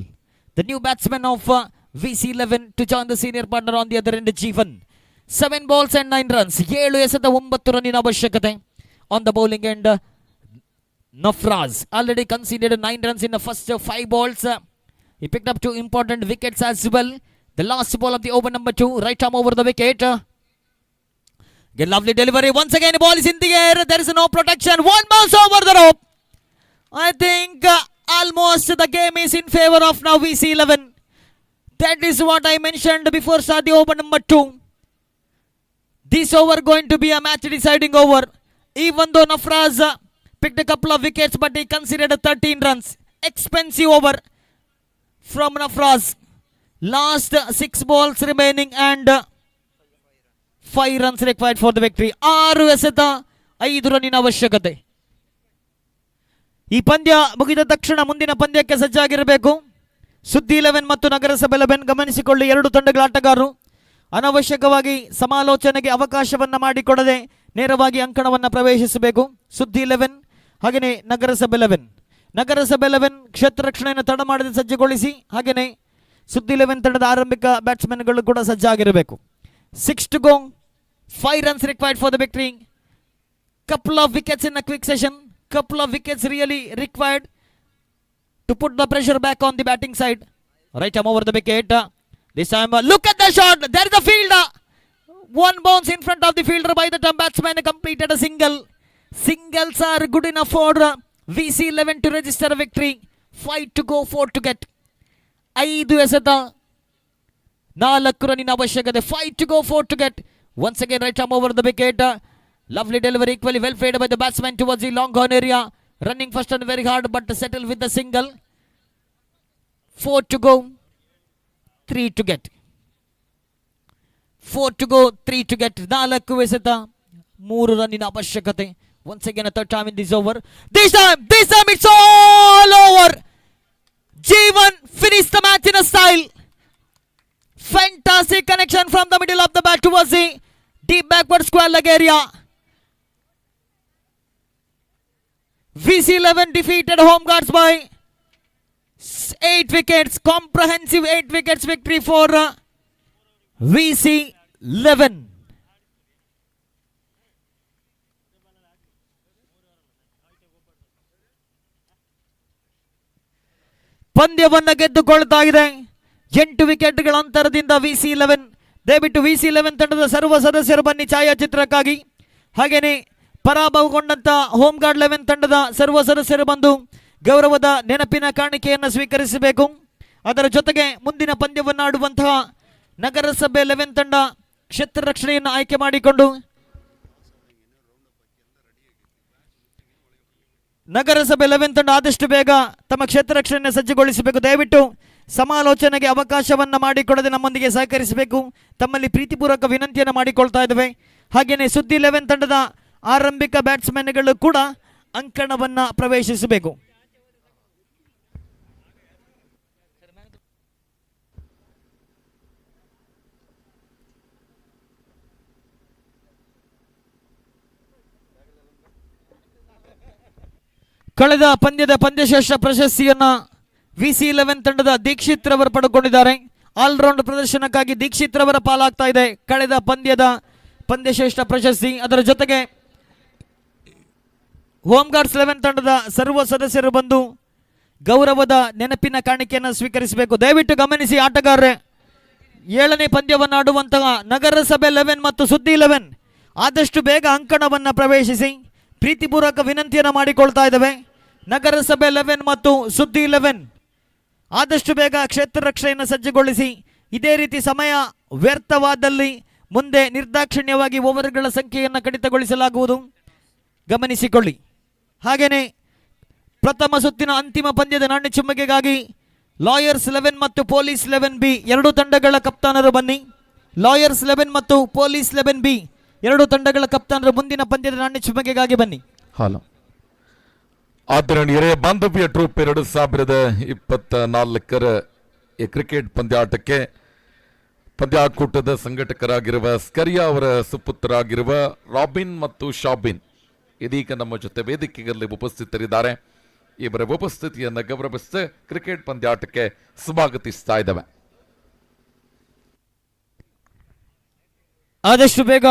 The new batsman of VC11 to join the senior partner on the other end, Jeevan. 7 balls and 9 runs. 7 ಎಸೆತ 9 ರನ್ನಿನ ಅವಶ್ಯಕತೆ. On the bowling end, Nafraz already conceded 9 runs in the first 5 balls. He picked up 2 important wickets as well. The last ball of the over number 2, right arm over the wicket. Get lovely delivery. Once again, the ball is in the air. There is no protection. 1 bounce over the rope. I think almost the game is in favor of now VC11. That is what I mentioned before start the over number 2. This over going to be a match deciding over. Even though Nafraz picked a couple of wickets, but he conceded 13 runs. Expensive over from Nafraz. Last 6 balls remaining and 5 runs required for the victory. 6 ಎಸೆತ 5 ರನ್ನಿನ ಅವಶ್ಯಕತೆ. ಈ ಪಂದ್ಯ ಮುಗಿದ ತಕ್ಷಣ ಮುಂದಿನ ಪಂದ್ಯಕ್ಕೆ ಸಜ್ಜಾಗಿರಬೇಕು. ಸುದ್ದಿ 11 ಮತ್ತು ನಗರಸಭೆ 11 ಗಮನಿಸಿಕೊಳ್ಳಿ. 2 ತಂಡಗಳ ಆಟಗಾರರು ಅನವಶ್ಯಕವಾಗಿ ಸಮಾಲೋಚನೆಗೆ ಅವಕಾಶವನ್ನು ಮಾಡಿಕೊಡದೆ ನೇರವಾಗಿ ಅಂಕಣವನ್ನು ಪ್ರವೇಶಿಸಬೇಕು. ಸುದ್ದಿ 11 ಹಾಗೆಯೇ ನಗರಸಭೆ 11. ನಗರಸಭೆ 11 ಕ್ಷೇತ್ರ ರಕ್ಷಣೆಯನ್ನು ತಡ ಮಾಡದೆ ಸಜ್ಜುಗೊಳಿಸಿ. ಹಾಗೆಯೇ ಸುದ್ದಿ 11 ತಂಡದ ಆರಂಭಿಕ ಬ್ಯಾಟ್ಸ್ಮನ್ಗಳು ಕೂಡ ಸಜ್ಜಾಗಿರಬೇಕು. 6 to go, 5 runs required for the victory. Couple of wickets in a quick session. Couple of wickets really required to put the pressure back on the batting side. Right arm over the wicket. This time, look at the shot. There is a fielder. 1 bounce in front of the fielder by the time batsman completed a single. Singles are good enough for VC11 to register a victory. 5 to go, 4 to get. 5 ಎಸೆತ 4 ರನ್ನಿನ ಅವಶ್ಯಕತೆ. 5 to go, 4 to get. Once again, right arm over the wicket. Lovely delivery, equally well played by the batsman towards the long horn area. Running first and very hard, but settle with the single. 4 to go, 3 to get. 4 to go, 3 to get. 4 ಎಸೆತ 3 ರನ್ನಿನ ಅವಶ್ಯಕತೆ. Once again, a third time in this over. This time it's all over. Jeevan finished the match in a style. Fantastic connection from the middle of the bat towards the deep backward square leg area. VC11 defeated home guards by 8 wickets. Comprehensive 8 wickets victory for VC11. ಪಂದ್ಯವನ್ನು ಗೆದ್ದುಕೊಳ್ತಾ ಇದೆ 8 ವಿಕೆಟ್ಗಳ ಅಂತರದಿಂದ VC11. ದಯವಿಟ್ಟು VC11 ತಂಡದ ಸರ್ವ ಸದಸ್ಯರು ಬನ್ನಿ ಛಾಯಾಚಿತ್ರಕ್ಕಾಗಿ. ಹಾಗೆಯೇ ಪರಾಭವಗೊಂಡಂತ ಹೋಮ್ ಗಾರ್ಡ್ 11 ತಂಡದ ಸರ್ವ ಸದಸ್ಯರು ಬಂದು ಗೌರವದ ನೆನಪಿನ ಕಾಣಿಕೆಯನ್ನು ಸ್ವೀಕರಿಸಬೇಕು. ಅದರ ಜೊತೆಗೆ ಮುಂದಿನ ಪಂದ್ಯವನ್ನು ಆಡುವಂತಹ ನಗರಸಭೆ 11 ತಂಡ ಕ್ಷೇತ್ರ ರಕ್ಷಣೆಯನ್ನು ಆಯ್ಕೆ ಮಾಡಿಕೊಂಡು ನಗರಸಭೆ 11 ತಂಡ ಆದಷ್ಟು ಬೇಗ ತಮ್ಮ ಕ್ಷೇತ್ರ ರಕ್ಷಣೆಯನ್ನು ಸಜ್ಜುಗೊಳಿಸಬೇಕು. ದಯವಿಟ್ಟು ಸಮಾಲೋಚನೆಗೆ ಅವಕಾಶವನ್ನು ಮಾಡಿಕೊಡದೆ ನಮ್ಮೊಂದಿಗೆ ಸಹಕರಿಸಬೇಕು. ತಮ್ಮಲ್ಲಿ ಪ್ರೀತಿಪೂರ್ವಕ ವಿನಂತಿಯನ್ನು ಮಾಡಿಕೊಳ್ತಾ ಇದ್ದೇವೆ. ಹಾಗೆಯೇ ಸುದ್ದಿ 11 ತಂಡದ ಆರಂಭಿಕ ಬ್ಯಾಟ್ಸ್ಮನ್ಗಳು ಕೂಡ ಅಂಕಣವನ್ನು ಪ್ರವೇಶಿಸಬೇಕು. ಕಳೆದ ಪಂದ್ಯದ ಪಂದ್ಯಶ್ರೇಷ್ಠ ಪ್ರಶಸ್ತಿಯನ್ನು VC11 ತಂಡದ ದೀಕ್ಷಿತ್ ರವರು ಪಡೆದುಕೊಂಡಿದ್ದಾರೆ. ಆಲ್ರೌಂಡ್ ಪ್ರದರ್ಶನಕ್ಕಾಗಿ ದೀಕ್ಷಿತ್ ರವರ ಪಾಲಾಗ್ತಾ ಇದೆ ಕಳೆದ ಪಂದ್ಯದ ಪಂದ್ಯಶ್ರೇಷ್ಠ ಪ್ರಶಸ್ತಿ. ಅದರ ಜೊತೆಗೆ ಹೋಮ್ ಗಾರ್ಡ್ಸ್ 11 ತಂಡದ ಸರ್ವ ಸದಸ್ಯರು ಬಂದು ಗೌರವದ ನೆನಪಿನ ಕಾಣಿಕೆಯನ್ನು ಸ್ವೀಕರಿಸಬೇಕು. ದಯವಿಟ್ಟು ಗಮನಿಸಿ ಆಟಗಾರರೇ, 7ನೇ ಪಂದ್ಯವನ್ನು ಆಡುವಂತಹ ನಗರಸಭೆ 11 ಮತ್ತು ಸುದ್ದಿ 11 ಆದಷ್ಟು ಬೇಗ ಅಂಕಣವನ್ನು ಪ್ರವೇಶಿಸಿ ಪ್ರೀತಿಪೂರ್ವಕ ವಿನಂತಿಯನ್ನು ಮಾಡಿಕೊಳ್ತಾ ಇದ್ದೇವೆ. ನಗರಸಭೆ 11 ಮತ್ತು ಸುದ್ದಿ 11 ಆದಷ್ಟು ಬೇಗ ಕ್ಷೇತ್ರ ರಕ್ಷಣೆಯನ್ನು ಸಜ್ಜುಗೊಳಿಸಿ. ಇದೇ ರೀತಿ ಸಮಯ ವ್ಯರ್ಥವಾದಲ್ಲಿ ಮುಂದೆ ನಿರ್ದಾಕ್ಷಿಣ್ಯವಾಗಿ ಓವರ್ಗಳ ಸಂಖ್ಯೆಯನ್ನು ಕಡಿತಗೊಳಿಸಲಾಗುವುದು, ಗಮನಿಸಿಕೊಳ್ಳಿ. ಹಾಗೆಯೇ ಪ್ರಥಮ ಸುತ್ತಿನ ಅಂತಿಮ ಪಂದ್ಯದ ನಾಣ್ಯ ಚುಮ್ಮಿಗೆಗಾಗಿ ಲಾಯರ್ಸ್ 11 ಮತ್ತು ಪೊಲೀಸ್ 11B 2 ತಂಡಗಳ ಕಪ್ತಾನರು ಬನ್ನಿ. ಲಾಯರ್ಸ್ 11 ಮತ್ತು ಪೊಲೀಸ್ 11B 2 ತಂಡಗಳ ಕಪ್ತಾನರು ಮುಂದಿನ ಪಂದ್ಯದ ನಾಣ್ಯ ಚುಮ್ಮಿಗೆಗಾಗಿ ಬನ್ನಿ. ಹಲೋ ಆದರಣೀಯರೇ, ಬಾಂಧವ್ಯ ಟ್ರೂಪ್ 2024ರ ಕ್ರಿಕೆಟ್ ಪಂದ್ಯಾಟಕ್ಕೆ ಪಂದ್ಯಾಕೂಟದ ಸಂಘಟಕರಾಗಿರುವ ಸ್ಕರಿಯಾ ಅವರ ಸುಪುತ್ರರಾಗಿರುವ ರಾಬಿನ್ ಮತ್ತು ಶಾಬಿನ್ ಇದೀಗ ನಮ್ಮ ಜೊತೆ ವೇದಿಕೆಯಲ್ಲಿ ಉಪಸ್ಥಿತರಿದ್ದಾರೆ. ಇವರ ಉಪಸ್ಥಿತಿಯನ್ನು ಗೌರವಿಸಿ ಕ್ರಿಕೆಟ್ ಪಂದ್ಯಾಟಕ್ಕೆ ಸ್ವಾಗತಿಸ್ತಾ ಇದ್ದಾವೆ. ಆದಷ್ಟು ಬೇಗ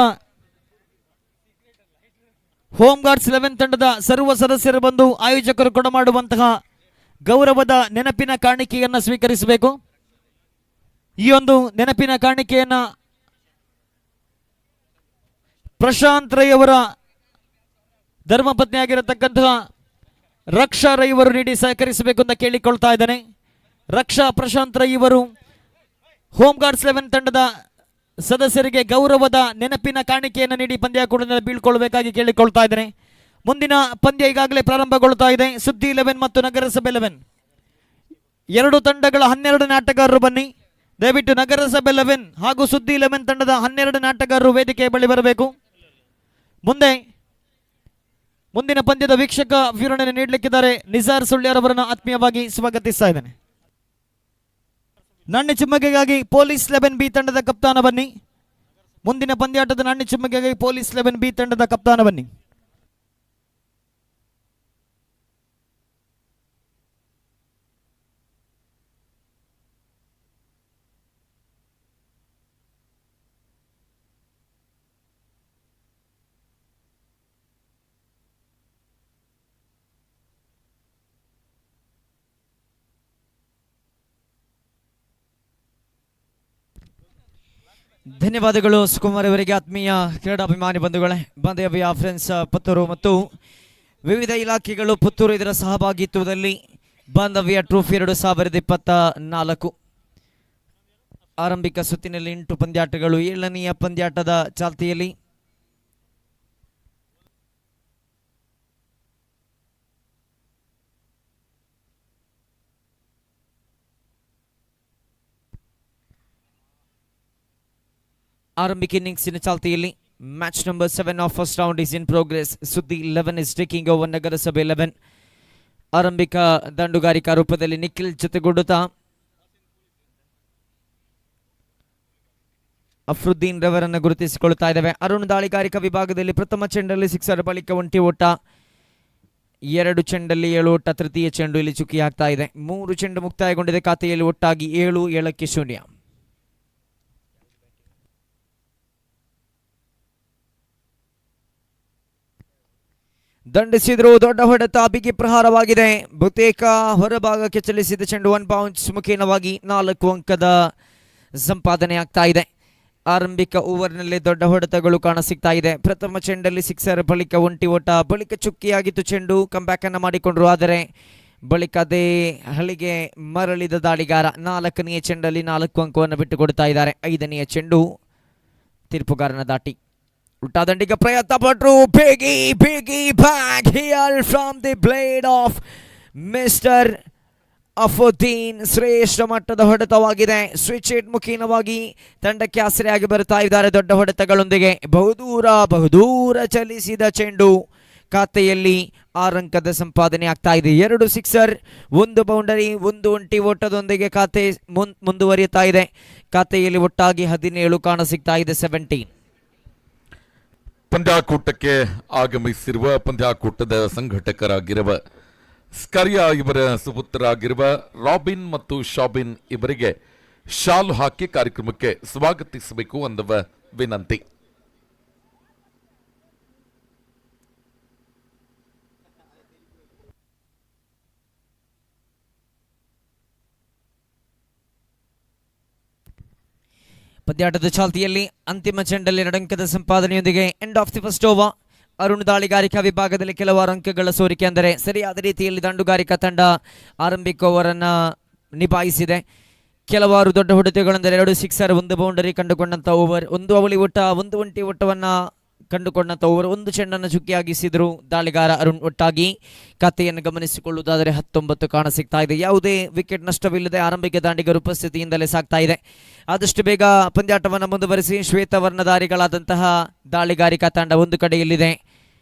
ಹೋಮ್ ಗಾರ್ಡ್ಸ್ 11 ತಂಡದ ಸರ್ವ ಸದಸ್ಯರು ಬಂದು ಆಯೋಜಕರು ಕೊಡಮಾಡುವಂತಹ ಗೌರವದ ನೆನಪಿನ ಕಾಣಿಕೆಯನ್ನು ಸ್ವೀಕರಿಸಬೇಕು. ಈ ಒಂದು ನೆನಪಿನ ಕಾಣಿಕೆಯನ್ನು ಪ್ರಶಾಂತ್ ರೈ ಅವರ ಧರ್ಮಪತ್ನಿಯಾಗಿರತಕ್ಕಂತಹ ರಕ್ಷಾ ರೈ ಅವರು ನೀಡಿ ಸಹಕರಿಸಬೇಕು ಅಂತ ಕೇಳಿಕೊಳ್ತಾ ಇದ್ದಾನೆ. ರಕ್ಷಾ ಪ್ರಶಾಂತ್ ರೈ ಇವರು ಹೋಮ್ ಗಾರ್ಡ್ಸ್ 11 ತಂಡದ ಸದಸ್ಯರಿಗೆ ಗೌರವದ ನೆನಪಿನ ಕಾಣಿಕೆಯನ್ನು ನೀಡಿ ಪಂದ್ಯಾಕೂಟದಲ್ಲಿ ಬೀಳ್ಕೊಳ್ಬೇಕಾಗಿ ಕೇಳಿಕೊಳ್ತಾ ಇದ್ದೇನೆ. ಮುಂದಿನ ಪಂದ್ಯ ಈಗಾಗಲೇ ಪ್ರಾರಂಭಗೊಳ್ತಾ ಇದೆ. ಸುದ್ದಿ 11 ಮತ್ತು ನಗರಸಭೆ 11 ಎರಡು ತಂಡಗಳ 12 ಆಟಗಾರರು ಬನ್ನಿ. ದಯವಿಟ್ಟು ನಗರಸಭೆ 11 ಹಾಗೂ ಸುದ್ದಿ 11 ತಂಡದ 12 ಆಟಗಾರರು ವೇದಿಕೆಯ ಬಳಿ ಬರಬೇಕು. ಮುಂದಿನ ಪಂದ್ಯದ ವೀಕ್ಷಕ ವಿವರಣೆ ನೀಡಲಿಕ್ಕಿದ್ದಾರೆ. ನಿಜಾರ್ ಸುಳ್ಯರವರನ್ನು ಆತ್ಮೀಯವಾಗಿ ಸ್ವಾಗತಿಸ್ತಾ ಇದ್ದೇನೆ. ನಾಣ್ಯ ಚಿಮ್ಮಗೆಗಾಗಿ ಪೊಲೀಸ್ 11 ಬಿ ತಂಡದ ಕಪ್ತಾನ ಬನ್ನಿ. ಮುಂದಿನ ಪಂದ್ಯಾಟದ ನಾಣ್ಯ ಚಿಮ್ಮಗೆಗಾಗಿ ಪೊಲೀಸ್ 11 ಬಿ ತಂಡದ ಕಪ್ತಾನ ಬನ್ನಿ. ಧನ್ಯವಾದಗಳು ಸುಕುಮಾರ್ ಅವರಿಗೆ. ಆತ್ಮೀಯ ಕ್ರೀಡಾಭಿಮಾನಿ ಬಂಧುಗಳೇ, ಬಾಂಧವ್ಯ ಫ್ರೆಂಡ್ಸ್ ಪುತ್ತೂರು ಮತ್ತು ವಿವಿಧ ಇಲಾಖೆಗಳು ಪುತ್ತೂರು ಇದರ ಸಹಭಾಗಿತ್ವದಲ್ಲಿ ಬಾಂಧವ್ಯ ಟ್ರೋಫಿ 2024 ಆರಂಭಿಕ ಸುತ್ತಿನಲ್ಲಿ 8 ಪಂದ್ಯಾಟಗಳು. 7ನೆಯ ಪಂದ್ಯಾಟದ ಚಾಲ್ತಿಯಲ್ಲಿ ಆರಂಭಿಕ ಇನ್ನಿಂಗ್ಸಿನ ಚಾಲ್ತಿಯಲ್ಲಿ match number 7 of first round is in progress. ಸುದ್ದಿ 11 ಇಸ್ ಟೇಕಿಂಗ್ ಓವರ್ ನಗರಸಭೆ 11. ಆರಂಭಿಕ ದಂಡುಗಾರಿಕಾ ರೂಪದಲ್ಲಿ ನಿಖಿಲ್ ಜೊತೆಗೂಡುತ್ತಾ ಅಫ್ರುದ್ದೀನ್ ರವರನ್ನು ಗುರುತಿಸಿಕೊಳ್ಳುತ್ತಾ ಇದ್ದಾವೆ. ಅರುಣ್ ದಾಳಿಗಾರಿಕಾ ವಿಭಾಗದಲ್ಲಿ ಪ್ರಥಮ ಚೆಂಡಲ್ಲಿ 6 ಬಳಿಕ 1 ಓಟ, 2 ಚೆಂಡಲ್ಲಿ 7 ಓಟ, ತೃತೀಯ ಚೆಂಡು ಇಲ್ಲಿ ಚುಕ್ಕಿ ಆಗ್ತಾ ಇದೆ. 3 ಚೆಂಡು ಮುಕ್ತಾಯಗೊಂಡಿದೆ. ಖಾತೆಯಲ್ಲಿ ಒಟ್ಟಾಗಿ 7-0. ದಂಡಿಸಿದ್ರು. ದೊಡ್ಡ ಹೊಡೆತ, ಬಿಗಿ ಪ್ರಹಾರವಾಗಿದೆ. ಬಹುತೇಕ ಹೊರಭಾಗಕ್ಕೆ ಚಲಿಸಿದ ಚೆಂಡು 1 ಬೌನ್ಸ್ ಮುಖೇನವಾಗಿ 4 ಅಂಕದ ಸಂಪಾದನೆ ಆಗ್ತಾ ಇದೆ. ಆರಂಭಿಕ ಓವರ್ನಲ್ಲಿ ದೊಡ್ಡ ಹೊಡೆತಗಳು ಕಾಣಸಿಗ್ತಾ ಇದೆ. ಪ್ರಥಮ ಚೆಂಡಲ್ಲಿ 6 ಬಳಿಕ 1 ಓಟ, ಬಳಿಕ ಚುಕ್ಕಿಯಾಗಿತ್ತು ಚೆಂಡು. ಕಂಬ್ಯಾಕ್ ಅನ್ನು ಮಾಡಿಕೊಂಡ್ರು. ಆದರೆ ಬಳಿಕ ಅದೇ ಹಳಿಗೆ ಮರಳಿದ ದಾಳಿಗಾರ 4ನೆಯ ಚೆಂಡಲ್ಲಿ 4 ಅಂಕವನ್ನು ಬಿಟ್ಟು ಕೊಡ್ತಾ ಇದ್ದಾರೆ. 5ನೆಯ ಚೆಂಡು ತೀರ್ಪುಗಾರನ ದಾಟಿ ಉಲ್ಟಾದಂಡಿಗೆ ಪ್ರಯತ್ನ ಪಟ್ಟರು. Biggie back here from the blade of mister Afuddin. ಶ್ರೇಷ್ಠ ಮಟ್ಟದ ಹೊಡೆತವಾಗಿದೆ. ಸ್ವಿಚ್ ಹಿಟ್ ಮುಖೇನವಾಗಿ ತಂಡಕ್ಕೆ ಆಸರೆಯಾಗಿ ಬರುತ್ತಾ ಇದ್ದಾರೆ ದೊಡ್ಡ ಹೊಡೆತಗಳೊಂದಿಗೆ. ಬಹುದೂರ ಚಲಿಸಿದ ಚೆಂಡು. ಖಾತೆಯಲ್ಲಿ 6 ಅಂಕದ ಸಂಪಾದನೆ ಆಗ್ತಾ ಇದೆ. 2 ಸಿಕ್ಸರ್, 1 ಬೌಂಡರಿ, 1 ಒಂಟಿ ಓಟದೊಂದಿಗೆ ಖಾತೆ ಮುಂದುವರಿಯುತ್ತಾ ಇದೆ. ಖಾತೆಯಲ್ಲಿ ಒಟ್ಟಾಗಿ 17 ಕಾಣಸಿಗ್ತಾ ಇದೆ. 17. ಪಂದ್ಯಾಕೂಟಕ್ಕೆ ಆಗಮಿಸಿರುವ ಪಂದ್ಯಾಕೂಟದ ಸಂಘಟಕರಾಗಿರುವ ಸ್ಕರಿಯಾ ಇವರ ಸುಪುತ್ರರಾಗಿರುವ ರಾಬಿನ್ ಮತ್ತು ಶಾಬಿನ್ ಇವರಿಗೆ ಶಾಲು ಹಾಕಿ ಕಾರ್ಯಕ್ರಮಕ್ಕೆ ಸ್ವಾಗತಿಸಬೇಕು ಅನ್ನುವ ವಿನಂತಿ. ಪಂದ್ಯಾಟದ ಚಾಲ್ತಿಯಲ್ಲಿ ಅಂತಿಮ ಚೆಂಡಲ್ಲಿ 2 ಅಂಕದ ಸಂಪಾದನೆಯೊಂದಿಗೆ end of the first over. Arun ದಾಳಿಗಾರಿಕಾ ವಿಭಾಗದಲ್ಲಿ ಕೆಲವಾರು ಅಂಕಗಳ ಸೋರಿಕೆ, ಅಂದರೆ ಸರಿಯಾದ ರೀತಿಯಲ್ಲಿ ದಂಡುಗಾರಿಕಾ ತಂಡ ಆರಂಭಿಕ ಓವರನ್ನು ನಿಭಾಯಿಸಿದೆ. ಕೆಲವಾರು ದೊಡ್ಡ ಹೊಡೆತಗಳೆಂದರೆ 2 ಸಿಕ್ಸರ್, 1 ಬೌಂಡರಿ ಕಂಡುಕೊಂಡಂಥ ಓವರ್, 1 ಅವಳಿ ಓಟ, 1 ಒಂಟಿ ಓಟವನ್ನು ಕಂಡುಕೊಂಡಂಥ ಓವರ್, 1 ಚೆಂಡನ್ನು ಚುಕ್ಕಿಯಾಗಿಸಿದ್ರು ದಾಳಿಗಾರ ಅರುಣ್. ಒಟ್ಟಾಗಿ ಖಾತೆಯನ್ನು ಗಮನಿಸಿಕೊಳ್ಳುವುದಾದರೆ 19 ಕಾಣಸಿಗ್ತಾ ಇದೆ. ಯಾವುದೇ ವಿಕೆಟ್ ನಷ್ಟವಿಲ್ಲದೆ ಆರಂಭಿಕ ದಾಂಡಿಗರ ಉಪಸ್ಥಿತಿಯಿಂದಲೇ ಸಾಗ್ತಾ ಇದೆ. ಆದಷ್ಟು ಬೇಗ ಪಂದ್ಯಾಟವನ್ನು ಮುಂದುವರಿಸಿ ಶ್ವೇತವರ್ಣಧಾರಿಗಳಾದಂತಹ ದಾಳಿಗಾರಿಕಾ ತಂಡ ಒಂದು ಕಡೆಯಲ್ಲಿದೆ.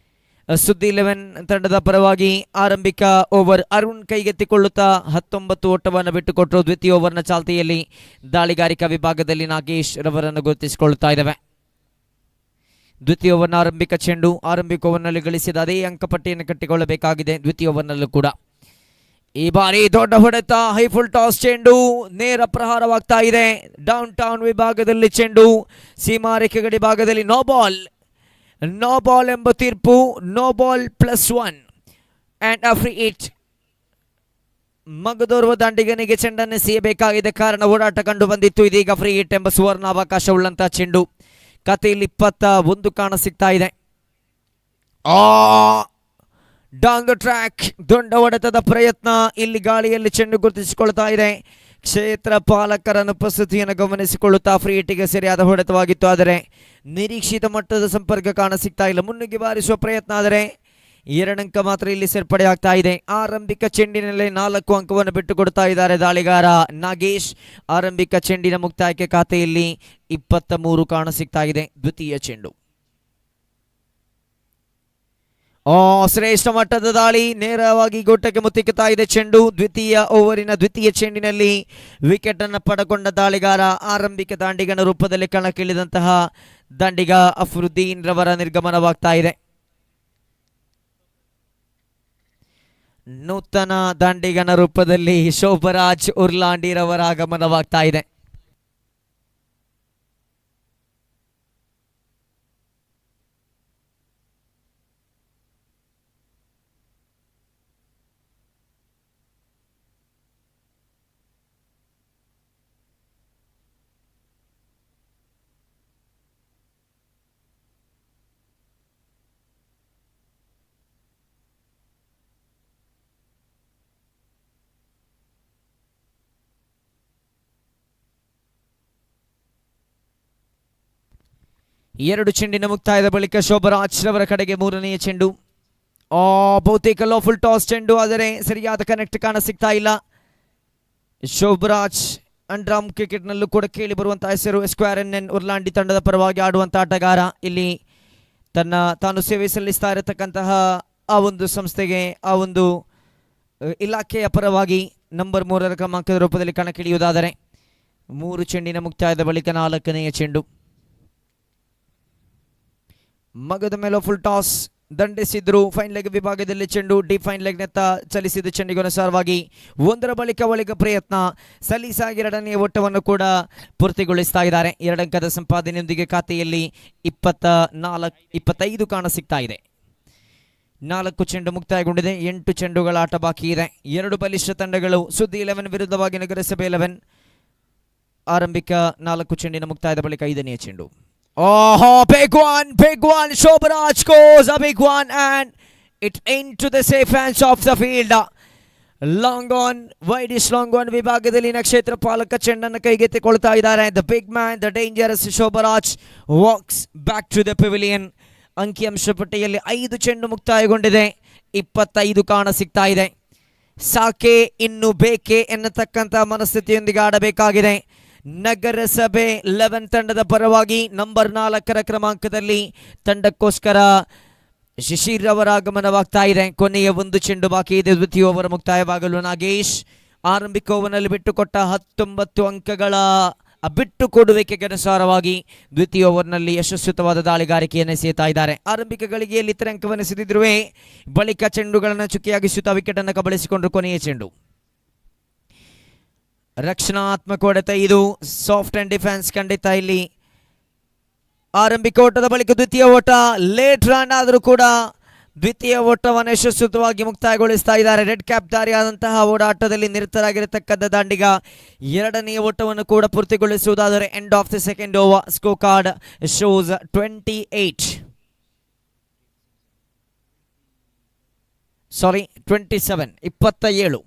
ಸುದ್ದಿ 11 ತಂಡದ ಪರವಾಗಿ ಆರಂಭಿಕ ಓವರ್ ಅರುಣ್ ಕೈಗೆತ್ತಿಕೊಳ್ಳುತ್ತಾ 19 ಓಟವನ್ನು ಬಿಟ್ಟುಕೊಟ್ಟರು. ದ್ವಿತೀಯ ಓವರ್ನ ಚಾಲ್ತಿಯಲ್ಲಿ ದಾಳಿಗಾರಿಕಾ ವಿಭಾಗದಲ್ಲಿ ನಾಗೇಶ್ ರವರನ್ನು ಗುರುತಿಸಿಕೊಳ್ಳುತ್ತಾ ಇದ್ದಾವೆ. ದ್ವಿತೀಯ ಓವರ್ನ ಆರಂಭಿಕ ಚೆಂಡು ಆರಂಭಿಕ ಓವರ್ನಲ್ಲಿ ಗಳಿಸಿದ ಅದೇ ಅಂಕಪಟ್ಟಿಯನ್ನು ಕಟ್ಟಿಕೊಳ್ಳಬೇಕಾಗಿದೆ. ದ್ವಿತೀಯ ಓವರ್ನಲ್ಲೂ ಕೂಡ ಈ ಬಾರಿ ದೊಡ್ಡ ಹೊಡೆತ, ಹೈಫುಲ್ ಟಾಸ್ ಚೆಂಡು ನೇರ ಪ್ರಹಾರವಾಗ್ತಾ ಇದೆ. ಡೌನ್ ಟೌನ್ ವಿಭಾಗದಲ್ಲಿ ಚೆಂಡು, ಸೀಮಾರೇಖೆ ಗಡಿ ಭಾಗದಲ್ಲಿ ನೋ ಬಾಲ್ ಎಂಬ ತೀರ್ಪು. No ball +1 and a free hit. ಮಗದೋರ್ವ ದಾಂಡಿಗನಿಗೆ ಚೆಂಡನ್ನು ಎಸೆಯಬೇಕಾಗಿದೆ, ಕಾರಣ ಓಡಾಟ ಕಂಡು ಬಂದಿತ್ತು. ಇದೀಗ ಫ್ರೀ ಹಿಟ್ ಎಂಬ ಸುವರ್ಣಾವಕಾಶವುಳ್ಳಂತಹ ಚೆಂಡು. ಕಥೆಯಲ್ಲಿ 21 ಕಾಣ ಸಿಗ್ತಾ ಇದೆ. ಡಾನ್ ದ ಟ್ರ್ಯಾಕ್, ದೊಡ್ಡ ಹೊಡೆತದ ಪ್ರಯತ್ನ. ಇಲ್ಲಿ ಗಾಳಿಯಲ್ಲಿ ಚೆಂಡು ಗುರುತಿಸಿಕೊಳ್ತಾ ಇದೆ. ಕ್ಷೇತ್ರ ಪಾಲಕರ ಅನುಪಸ್ಥಿತಿಯನ್ನು ಗಮನಿಸಿಕೊಳ್ಳುತ್ತಾ ಫ್ರೀ ಹಿಟ್ಟಿಗೆ ಸರಿಯಾದ ಹೊಡೆತವಾಗಿತ್ತು, ಆದರೆ ನಿರೀಕ್ಷಿತ ಮಟ್ಟದ ಸಂಪರ್ಕ ಕಾಣ ಸಿಗ್ತಾ ಇಲ್ಲ. ಮುನ್ನುಗ್ಗಿ ಬಾರಿಸುವ ಪ್ರಯತ್ನ, ಆದರೆ 2 ಅಂಕ ಮಾತ್ರ ಇಲ್ಲಿ ಸೇರ್ಪಡೆ ಆಗ್ತಾ ಇದೆ. ಆರಂಭಿಕ ಚೆಂಡಿನಲ್ಲಿ 4 ಅಂಕವನ್ನು ಬಿಟ್ಟುಕೊಡ್ತಾ ಇದ್ದಾರೆ ದಾಳಿಗಾರ ನಾಗೇಶ್. ಆರಂಭಿಕ ಚೆಂಡಿನ ಮುಕ್ತಾಯಕ್ಕೆ ಖಾತೆಯಲ್ಲಿ 23 ಕಾಣ ಸಿಗ್ತಾ ಇದೆ. ದ್ವಿತೀಯ ಚೆಂಡು, ಶ್ರೇಷ್ಠ ಮಟ್ಟದ ದಾಳಿ, ನೇರವಾಗಿ ಗೋಟಕ್ಕೆ ಮುತ್ತಿಕ್ತಾ ಇದೆ ಚೆಂಡು. ದ್ವಿತೀಯ ಓವರಿನ ದ್ವಿತೀಯ ಚೆಂಡಿನಲ್ಲಿ ವಿಕೆಟ್ ಅನ್ನು ಪಡೆಕೊಂಡ ದಾಳಿಗಾರ ಆರಂಭಿಕ ದಾಂಡಿಗನ ರೂಪದಲ್ಲಿ ಕಣಕ್ಕಿಳಿದಂತಹ ದಾಂಡಿಗ ಅಫ್ರುದ್ದೀನ್ ರವರ ನಿರ್ಗಮನವಾಗ್ತಾ ಇದೆ. ನೂತನ ದಾಂಡಿಗನ ರೂಪದಲ್ಲಿ ಶೋಭರಾಜ್ ಉರ್ಲಾಂಡಿ ರವರ ಆಗಮನವಾಗ್ತಾ ಇದೆ. ಎರಡು ಚೆಂಡಿನ ಮುಕ್ತಾಯದ ಬಳಿಕ ಶೋಭರಾಜ್ ರವರ ಕಡೆಗೆ ಮೂರನೆಯ ಚೆಂಡು. ಬಹುತೇಕ ಲೋ ಫುಲ್ ಟಾಸ್ ಚೆಂಡು, ಆದರೆ ಸರಿಯಾದ ಕನೆಕ್ಟ್ ಕಾಣ ಸಿಗ್ತಾ ಇಲ್ಲ. ಶೋಭರಾಜ್ ಅಂಡ್ರಾಮ್ ಕ್ರಿಕೆಟ್ನಲ್ಲೂ ಕೂಡ ಕೇಳಿ ಬರುವಂತಹ ಹೆಸರು. SQRNN ಉರ್ಲಾಂಡಿ ತಂಡದ ಪರವಾಗಿ ಆಡುವಂಥ ಆಟಗಾರ. ಇಲ್ಲಿ ತಾನು ಸೇವೆ ಸಲ್ಲಿಸ್ತಾ ಇರತಕ್ಕಂತಹ ಆ ಒಂದು ಸಂಸ್ಥೆಗೆ, ಆ ಒಂದು ಇಲಾಖೆಯ ಪರವಾಗಿ ನಂಬರ್ 3ರ ಕ್ರಮಾಂಕದ ರೂಪದಲ್ಲಿ ಕಣಕ್ಕಿಳಿಯುವುದಾದರೆ 3 ಚೆಂಡಿನ ಮುಕ್ತಾಯದ ಬಳಿಕ 4ನೆಯ ಚೆಂಡು. ಮಗದ ಮೇಲೆ ಫುಲ್ ಟಾಸ್ ದಂಡಿಸಿದ್ರು. ಫೈನ್ ಲೆಗ್ ವಿಭಾಗದಲ್ಲಿ ಚೆಂಡು ಡಿ ಫೈನ್ ಲೆಗ್ನತ್ತ ಚಲಿಸಿದ ಚೆಂಡಿಗನುಸಾರವಾಗಿ ಒಂದರ ಬಳಿಕ ಪ್ರಯತ್ನ, ಸಲೀಸಾಗಿ 2ನೇ ಓಟವನ್ನು ಕೂಡ ಪೂರ್ತಿಗೊಳಿಸ್ತಾ ಇದ್ದಾರೆ. 2 ಅಂಕದ ಸಂಪಾದನೆಯೊಂದಿಗೆ ಖಾತೆಯಲ್ಲಿ 25 ಕಾಣ ಸಿಗ್ತಾ ಇದೆ. 4 ಚೆಂಡು ಮುಕ್ತಾಯಗೊಂಡಿದೆ. 8 ಚೆಂಡುಗಳ ಆಟ ಬಾಕಿ ಇದೆ. 2 ಬಲಿಷ್ಠ ತಂಡಗಳು. ಸುದ್ದಿ 11 ವಿರುದ್ಧವಾಗಿ ನಗರಸಭೆ 11. ಆರಂಭಿಕ 4 ಚೆಂಡಿನ ಮುಕ್ತಾಯದ ಬಳಿಕ 5ನೇ ಚೆಂಡು. Big one. Shobaraj scores a big one and it into the safe hands of the field. Long on, wide long on ವಿಭಾಗದಲ್ಲಿ ಕ್ಷೇತ್ರ ಪಾಲಕ ಚೆಂಡನ್ನು ಕೈಗೆತ್ತಿಕೊಳ್ತಾ ಇದ್ದಾರೆ. The big man, the dangerous Shobaraj walks back to the pavilion. ಅಂಕಿಅಂಶ ಪಟ್ಟಿಯಲ್ಲಿ 5 ಚೆಂಡು ಮುಕ್ತಾಯಗೊಂಡಿದೆ. 25 ಕಾಣ ಸಿಗ್ತಾ ಇದೆ. ಸಾಕೆ ಇನ್ನು ಬೇಕೆ ಎನ್ನತಕ್ಕಂಥ ಮನಸ್ಥಿತಿಯೊಂದಿಗೆ ಆಡಬೇಕಾಗಿದೆ. ನಗರಸಭೆ 11 ತಂಡದ ಪರವಾಗಿ ನಂಬರ್ 4ರ ಕ್ರಮಾಂಕದಲ್ಲಿ ತಂಡಕ್ಕೋಸ್ಕರ ಶಿಶಿರ್ ಅವರ ಆಗಮನವಾಗ್ತಾ ಇದೆ. ಕೊನೆಯ 1 ಚೆಂಡು ಬಾಕಿ ಇದೆ. ದ್ವಿತೀಯ ಓವರ್ ಮುಕ್ತಾಯವಾಗಲು ನಾಗೇಶ್ ಆರಂಭಿಕ ಓವರ್ನಲ್ಲಿ ಬಿಟ್ಟುಕೊಟ್ಟ 19 ಅಂಕಗಳ ಬಿಟ್ಟುಕೊಡುವಿಕೆಗೆ ಅನುಸಾರವಾಗಿ ದ್ವಿತೀಯ ಓವರ್ನಲ್ಲಿ ಯಶಸ್ವಿತವಾದ ದಾಳಿಗಾರಿಕೆಯನ್ನು ಎಸೆಯುತ್ತಾ ಇದ್ದಾರೆ. ಆರಂಭಿಕ ಗಳಿಗೆಯಲ್ಲಿ 3 ಅಂಕವನ್ನು ಎಸೆದಿದ್ರುವೆ ಬಳಿಕ ಚೆಂಡುಗಳನ್ನು ಚುಕ್ಕಿಯಾಗಿಸುತ್ತಾ ವಿಕೆಟ್ ಅನ್ನು ಕಬಳಿಸಿಕೊಂಡ್ರು. ಕೊನೆಯ ಚೆಂಡು ರಕ್ಷಣಾತ್ಮಕ ಹೊಡೆತ, ಇದು ಸಾಫ್ಟ್ ಅಂಡ್ ಡಿಫೆನ್ಸ್ ಖಂಡಿತ. ಇಲ್ಲಿ ಆರಂಭಿಕ ಓಟದ ಬಳಿಕ ದ್ವಿತೀಯ ಓಟ ಲೇಟ್ ರನ್ ಆದರೂ ಕೂಡ ದ್ವಿತೀಯ ಓಟವನ್ನು ಯಶಸ್ವಿತವಾಗಿ ಮುಕ್ತಾಯಗೊಳಿಸ್ತಾ ಇದ್ದಾರೆ. ರೆಡ್ ಕ್ಯಾಪ್ ದಾರಿಯಾದಂತಹ ಓಡಾಟದಲ್ಲಿ ನಿರತರಾಗಿರತಕ್ಕಂಥ ದಾಂಡಿಗ 2ನೇ ಓಟವನ್ನು ಕೂಡ ಪೂರ್ತಿಗೊಳಿಸುವುದಾದರೆ end of the second over score card shows 27.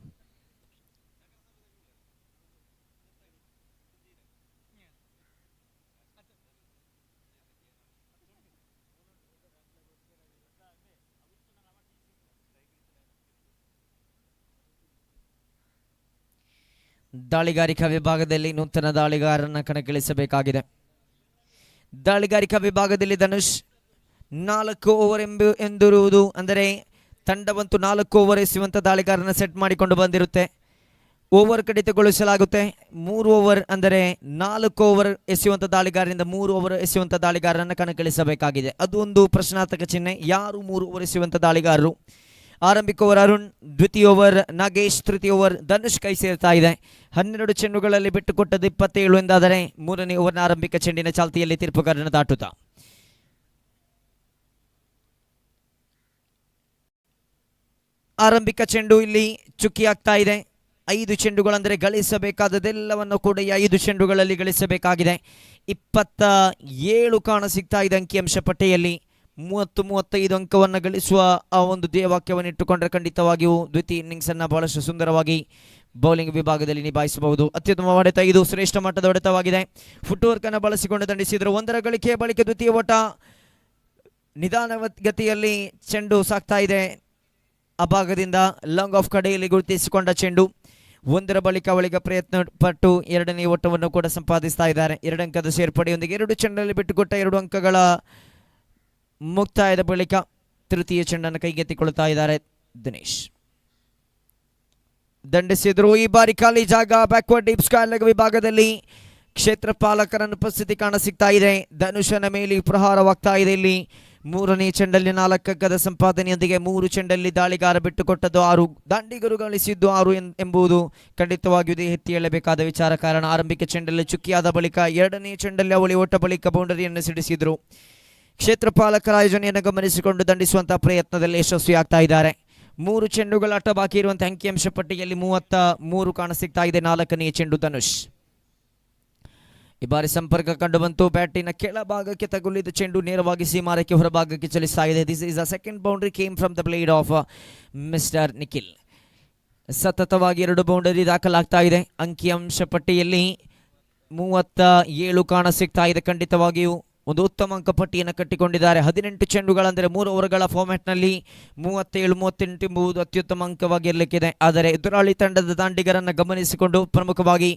ದಾಳಿಗಾರಿಕಾ ವಿಭಾಗದಲ್ಲಿ ನೂತನ ದಾಳಿಗಾರರನ್ನು ಕಣಕ್ಕಿಳಿಸಬೇಕಾಗಿದೆ. ದಾಳಿಗಾರಿಕಾ ವಿಭಾಗದಲ್ಲಿ ಧನುಷ್ 4 ಓವರ್ ಎಂದಿರುವುದು, ಅಂದರೆ ತಂಡವಂತೂ 4 ಓವರ್ ಎಸೆಯುವಂಥ ದಾಳಿಗಾರನ ಸೆಟ್ ಮಾಡಿಕೊಂಡು ಬಂದಿರುತ್ತೆ. ಓವರ್ ಕಡಿತಗೊಳಿಸಲಾಗುತ್ತೆ. 3 ಓವರ್ ಅಂದರೆ 4 ಓವರ್ ಎಸೆಯುವಂಥ ದಾಳಿಗಾರರಿಂದ 3 ಓವರ್ ಎಸೆಯುವಂಥ ದಾಳಿಗಾರರನ್ನು ಕಣಕ್ಕಿಳಿಸಬೇಕಾಗಿದೆ. ಅದು ಒಂದು ಪ್ರಶ್ನಾರ್ಥಕ ಚಿಹ್ನೆ. ಯಾರು 3 ಓವರ್ ಎಸೆಯುವಂಥ ದಾಳಿಗಾರರು? ಆರಂಭಿಕ ಓವರ್ ಅರುಣ್, ದ್ವಿತೀಯ ಓವರ್ ನಾಗೇಶ್, ತೃತೀಯ ಓವರ್ ಧನುಷ್ ಕೈ ಸೇರ್ತಾ ಇದೆ. 12 ಚೆಂಡುಗಳಲ್ಲಿ ಬಿಟ್ಟುಕೊಟ್ಟದ್ದು 27 ಎಂದಾದರೆ ಮೂರನೇ ಓವರ್ನ ಆರಂಭಿಕ ಚೆಂಡಿನ ಚಾಲ್ತಿಯಲ್ಲಿ ತೀರ್ಪುಗಾರನ ದಾಟುತ್ತಾ ಆರಂಭಿಕ ಚೆಂಡು ಇಲ್ಲಿ ಚುಕ್ಕಿ ಆಗ್ತಾ ಇದೆ. 5 ಚೆಂಡುಗಳಂದರೆ ಗಳಿಸಬೇಕಾದದೆಲ್ಲವನ್ನು ಕೂಡ ಈ 5 ಚೆಂಡುಗಳಲ್ಲಿ ಗಳಿಸಬೇಕಾಗಿದೆ. 27 ಕಾಣ ಸಿಗ್ತಾ ಇದೆ ಅಂಕಿಅಂಶ ಪಟ್ಟಿಯಲ್ಲಿ. 30-35 ಅಂಕವನ್ನು ಗಳಿಸುವ ಆ ಒಂದು ಧ್ಯೇಯವಾಕ್ಯವನ್ನು ಇಟ್ಟುಕೊಂಡ್ರೆ ಖಂಡಿತವಾಗಿಯೂ ದ್ವಿತೀಯ ಇನ್ನಿಂಗ್ಸನ್ನು ಬಹಳಷ್ಟು ಸುಂದರವಾಗಿ ಬೌಲಿಂಗ್ ವಿಭಾಗದಲ್ಲಿ ನಿಭಾಯಿಸಬಹುದು. ಅತ್ಯುತ್ತಮ ಹೊಡೆತ, ಇದು ಶ್ರೇಷ್ಠ ಮಟ್ಟದ ಹೊಡೆತವಾಗಿದೆ. ಫುಟ್ವರ್ಕ್ ಅನ್ನು ಬಳಸಿಕೊಂಡು ದಂಡಿಸಿದರು. 1ರ ಗಳಿಕೆಯ ಬಳಿಕ ದ್ವಿತೀಯ ಓಟ ನಿಧಾನಗತಿಯಲ್ಲಿ ಚೆಂಡು ಸಾಕ್ತಾ ಇದೆ. ಆ ಭಾಗದಿಂದ ಲಾಂಗ್ ಆಫ್ ಕಡೆಯಲ್ಲಿ ಗುರುತಿಸಿಕೊಂಡ ಚೆಂಡು 1ರ ಬಳಿಕ ಪ್ರಯತ್ನ ಪಟ್ಟು 2ನೇ ಓಟವನ್ನು ಕೂಡ ಸಂಪಾದಿಸ್ತಾ ಇದ್ದಾರೆ. 2 ಅಂಕದ ಸೇರ್ಪಡೆಯೊಂದಿಗೆ 2 ಚೆಂಡಲ್ಲಿ ಬಿಟ್ಟುಕೊಟ್ಟ 2 ಅಂಕಗಳ ಮುಕ್ತಾಯದ ಬಳಿಕ ತೃತೀಯ ಚೆಂಡನ್ನು ಕೈಗೆತ್ತಿಕೊಳ್ತಾ ಇದ್ದಾರೆ ದಿನೇಶ್. ದಂಡಿಸಿದ್ರು. ಈ ಬಾರಿ ಖಾಲಿ ಜಾಗ ಬ್ಯಾಕ್ವರ್ಡ್ ಡೀಪ್ ಸ್ಕ್ವೇರ್ ಲೆಗ್ ವಿಭಾಗದಲ್ಲಿ ಕ್ಷೇತ್ರ ಪಾಲಕರ ಉಪಸ್ಥಿತಿ ಕಾಣಸಿಗ್ತಾ ಇದೆ. ಧನುಷನ ಮೇಲೆ ಪ್ರಹಾರವಾಗ್ತಾ ಇದೆ. ಇಲ್ಲಿ 3ನೇ ಚೆಂಡಲ್ಲಿ 4 ಅಂಕದ ಸಂಪಾದನೆಯೊಂದಿಗೆ 3 ಚೆಂಡಲ್ಲಿ ದಾಳಿಗಾರ ಬಿಟ್ಟುಕೊಟ್ಟದ್ದು 6, ದಾಂಡಿಗರು ಗಳಿಸಿದ್ದು 6 ಎಂಬುದು ಖಂಡಿತವಾಗಿಯೂ ಎತ್ತಿ ಹೇಳಬೇಕಾದ ವಿಚಾರ. ಕಾರಣ ಆರಂಭಿಕ ಚೆಂಡಲ್ಲಿ ಚುಕ್ಕಿಯಾದ ಬಳಿಕ 2ನೇ ಚೆಂಡಲ್ಲಿ ಅವಳಿ ಓಟ ಬಳಿಕ ಬೌಂಡರಿಯನ್ನು ಸಿಡಿಸಿದ್ರು. ಕ್ಷೇತ್ರ ಪಾಲಕರ ಆಯೋಜನೆಯನ್ನು ಗಮನಿಸಿಕೊಂಡು ದಂಡಿಸುವಂತಹ ಪ್ರಯತ್ನದಲ್ಲಿ ಯಶಸ್ವಿ ಆಗ್ತಾ ಇದ್ದಾರೆ. 3 ಚೆಂಡುಗಳ ಆಟ ಬಾಕಿ ಇರುವಂತಹ ಅಂಕಿಅಂಶ ಪಟ್ಟಿಯಲ್ಲಿ 33 ಕಾಣಸಿಗ್ತಾ ಇದೆ. 4ನೇ ಚೆಂಡು ಧನುಷ್. ಈ ಬಾರಿ ಸಂಪರ್ಕ ಕಂಡು ಬಂತು. ಬ್ಯಾಟಿನ ಕೆಳಭಾಗಕ್ಕೆ ತಗುಲಿದ ಚೆಂಡು ನೇರವಾಗಿ ಸೀಮಾರಕ್ಕೆ ಹೊರಭಾಗಕ್ಕೆ ಚಲಿಸ್ತಾ ಇದೆ. This is a second boundary came from the blade of mister Nikhil. ಸತತವಾಗಿ 2 ಬೌಂಡರಿ ದಾಖಲಾಗ್ತಾ ಇದೆ. ಅಂಕಿಅಂಶ ಪಟ್ಟಿಯಲ್ಲಿ 37 ಕಾಣಸಿಗ್ತಾ ಇದೆ. ಖಂಡಿತವಾಗಿಯೂ ಒಂದು ಉತ್ತಮ ಅಂಕಪಟ್ಟಿಯನ್ನು ಕಟ್ಟಿಕೊಂಡಿದ್ದಾರೆ. 18 ಚೆಂಡುಗಳಂದರೆ 3 ಓವರ್ಗಳ ಫಾರ್ಮ್ಯಾಟ್ನಲ್ಲಿ 37-38 ಎಂಬುದು ಅತ್ಯುತ್ತಮ ಅಂಕವಾಗಿರಲಿಕ್ಕಿದೆ. ಆದರೆ ಎದುರಾಳಿ ತಂಡದ ದಾಂಡಿಗರನ್ನು ಗಮನಿಸಿಕೊಂಡು, ಪ್ರಮುಖವಾಗಿ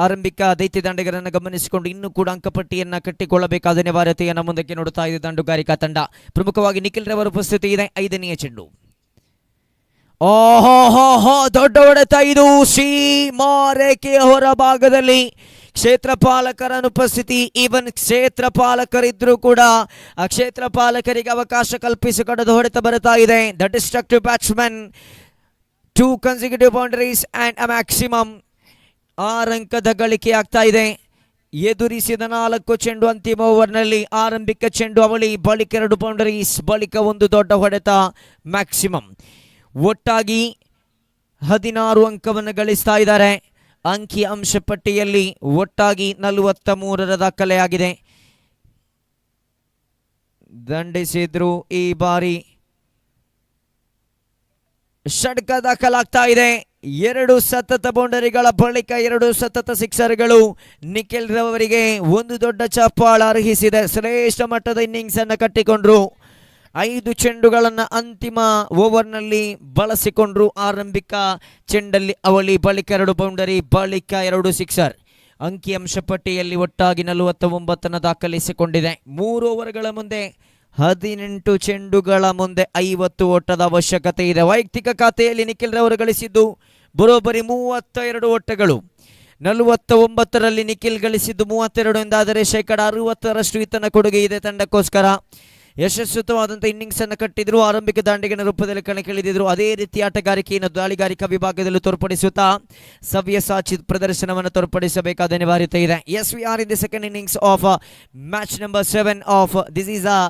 ಆರಂಭಿಕ ದೈತ್ಯ ದಾಂಡಿಗರನ್ನು ಗಮನಿಸಿಕೊಂಡು ಇನ್ನೂ ಕೂಡ ಅಂಕಪಟ್ಟಿಯನ್ನು ಕಟ್ಟಿಕೊಳ್ಳಬೇಕಾದ ಅನಿವಾರ್ಯತೆಯನ್ನು ಮುಂದಕ್ಕೆ ನೋಡುತ್ತಾ ಇದೆ ದಂಡುಗಾರಿಕಾ ತಂಡ. ಪ್ರಮುಖವಾಗಿ ನಿಖಿಲ್ ರವರ ಉಪಸ್ಥಿತಿ ಇದೆ. 5ನೇ ಚೆಂಡು. ಓಹೋ, ದೊಡ್ಡ ಹೊಡೆತ ಇದು. ಸೀಮಾರೇಖೆಯ ಹೊರಭಾಗದಲ್ಲಿ ಕ್ಷೇತ್ರ ಪಾಲಕರ ಅನುಪಸ್ಥಿತಿ. ಈವನ್ ಕ್ಷೇತ್ರ ಪಾಲಕರಿದ್ರೂ ಕೂಡ ಆ ಕ್ಷೇತ್ರ ಪಾಲಕರಿಗೆ ಅವಕಾಶ ಕಲ್ಪಿಸಿಕೊಂಡು ಹೊಡೆತ ಬರುತ್ತಾ ಇದೆ. The destructive batsman, 2 consecutive boundaries and a maximum. 6 ಅಂಕದ ಗಳಿಕೆ ಆಗ್ತಾ ಇದೆ. ಎದುರಿಸಿದ 4 ಚೆಂಡು ಅಂತಿಮ ಓವರ್ನಲ್ಲಿ. ಆರಂಭಿಕ ಚೆಂಡು ಅವಳಿ ಬಳಿಕ 2 ಬೌಂಡರೀಸ್ ಬಳಿಕ 1 ದೊಡ್ಡ ಹೊಡೆತ ಮ್ಯಾಕ್ಸಿಮಮ್. ಒಟ್ಟಾಗಿ 16 ಅಂಕವನ್ನು ಗಳಿಸ್ತಾ ಇದ್ದಾರೆ. ಅಂಕಿ ಅಂಶ ಪಟ್ಟಿಯಲ್ಲಿ ಒಟ್ಟಾಗಿ 43ರ ದಾಖಲೆಯಾಗಿದೆ. ದಂಡಿಸಿದ್ರು. ಈ ಬಾರಿ ಷಡ್ಕ ದಾಖಲಾಗ್ತಾ ಇದೆ. 2 ಸತತ ಬೌಂಡರಿಗಳ ಬಳಿಕ 2 ಸತತ ಸಿಕ್ಸರ್ಗಳು ನಿಖಿಲ್ ರವರಿಗೆ ಒಂದು ದೊಡ್ಡ ಚಪ್ಪಾಳ ಅರ್ಹಿಸಿದೆ. ಶ್ರೇಷ್ಠ ಮಟ್ಟದ ಇನ್ನಿಂಗ್ಸ್ ಅನ್ನು ಕಟ್ಟಿಕೊಂಡ್ರು. 5 ಚೆಂಡುಗಳನ್ನು ಅಂತಿಮ ಓವರ್ನಲ್ಲಿ ಬಳಸಿಕೊಂಡ್ರು. ಆರಂಭಿಕ ಚೆಂಡಲ್ಲಿ ಅವಳಿ ಬಳಿಕ 2 ಬೌಂಡರಿ ಬಳಿಕ 2 ಸಿಕ್ಸರ್. ಅಂಕಿಅಂಶ ಪಟ್ಟಿಯಲ್ಲಿ ಒಟ್ಟಾಗಿ 49 ದಾಖಲಿಸಿಕೊಂಡಿದೆ. 3 ಓವರ್ಗಳ ಮುಂದೆ 18 ಚೆಂಡುಗಳ ಮುಂದೆ 50 ಓಟದ ಅವಶ್ಯಕತೆ ಇದೆ. ವೈಯಕ್ತಿಕ ಖಾತೆಯಲ್ಲಿ ನಿಖಿಲ್ ರವರು ಗಳಿಸಿದ್ದು ಬರೋಬ್ಬರಿ 32 ಓಟಗಳು. 49ರಲ್ಲಿ ನಿಖಿಲ್ ಗಳಿಸಿದ್ದು 32 ಎಂದಾದರೆ 60% ಈತನ ಕೊಡುಗೆ ಇದೆ ತಂಡಕ್ಕೋಸ್ಕರ. ಯಶಸ್ವಿತವಾದಂಥ ಇನ್ನಿಂಗ್ಸ್ ಅನ್ನು ಕಟ್ಟಿದ್ರು. ಆರಂಭಿಕ ದಾಂಡಿಗನ ರೂಪದಲ್ಲಿ ಕಣಕ್ಕಿಳಿದಿದ್ರು. ಅದೇ ರೀತಿ ಆಟಗಾರಿಕೆಯನ್ನು ದಾಳಿಗಾರಿಕಾ ವಿಭಾಗದಲ್ಲೂ ತೋರ್ಪಡಿಸುತ್ತಾ ಸವ್ಯಸಾಚಿ ಪ್ರದರ್ಶನವನ್ನು ತೋರ್ಪಡಿಸಬೇಕಾದ ಅನಿವಾರ್ಯತೆ ಇದೆ. S V R in the second innings of match number 7 of this is a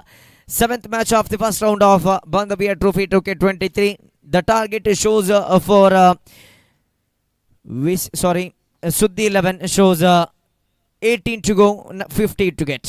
7th match of the first round of Bandhavya Trophy 2K23. The target shows for Suddi 11 shows 18 to go, 50 to get.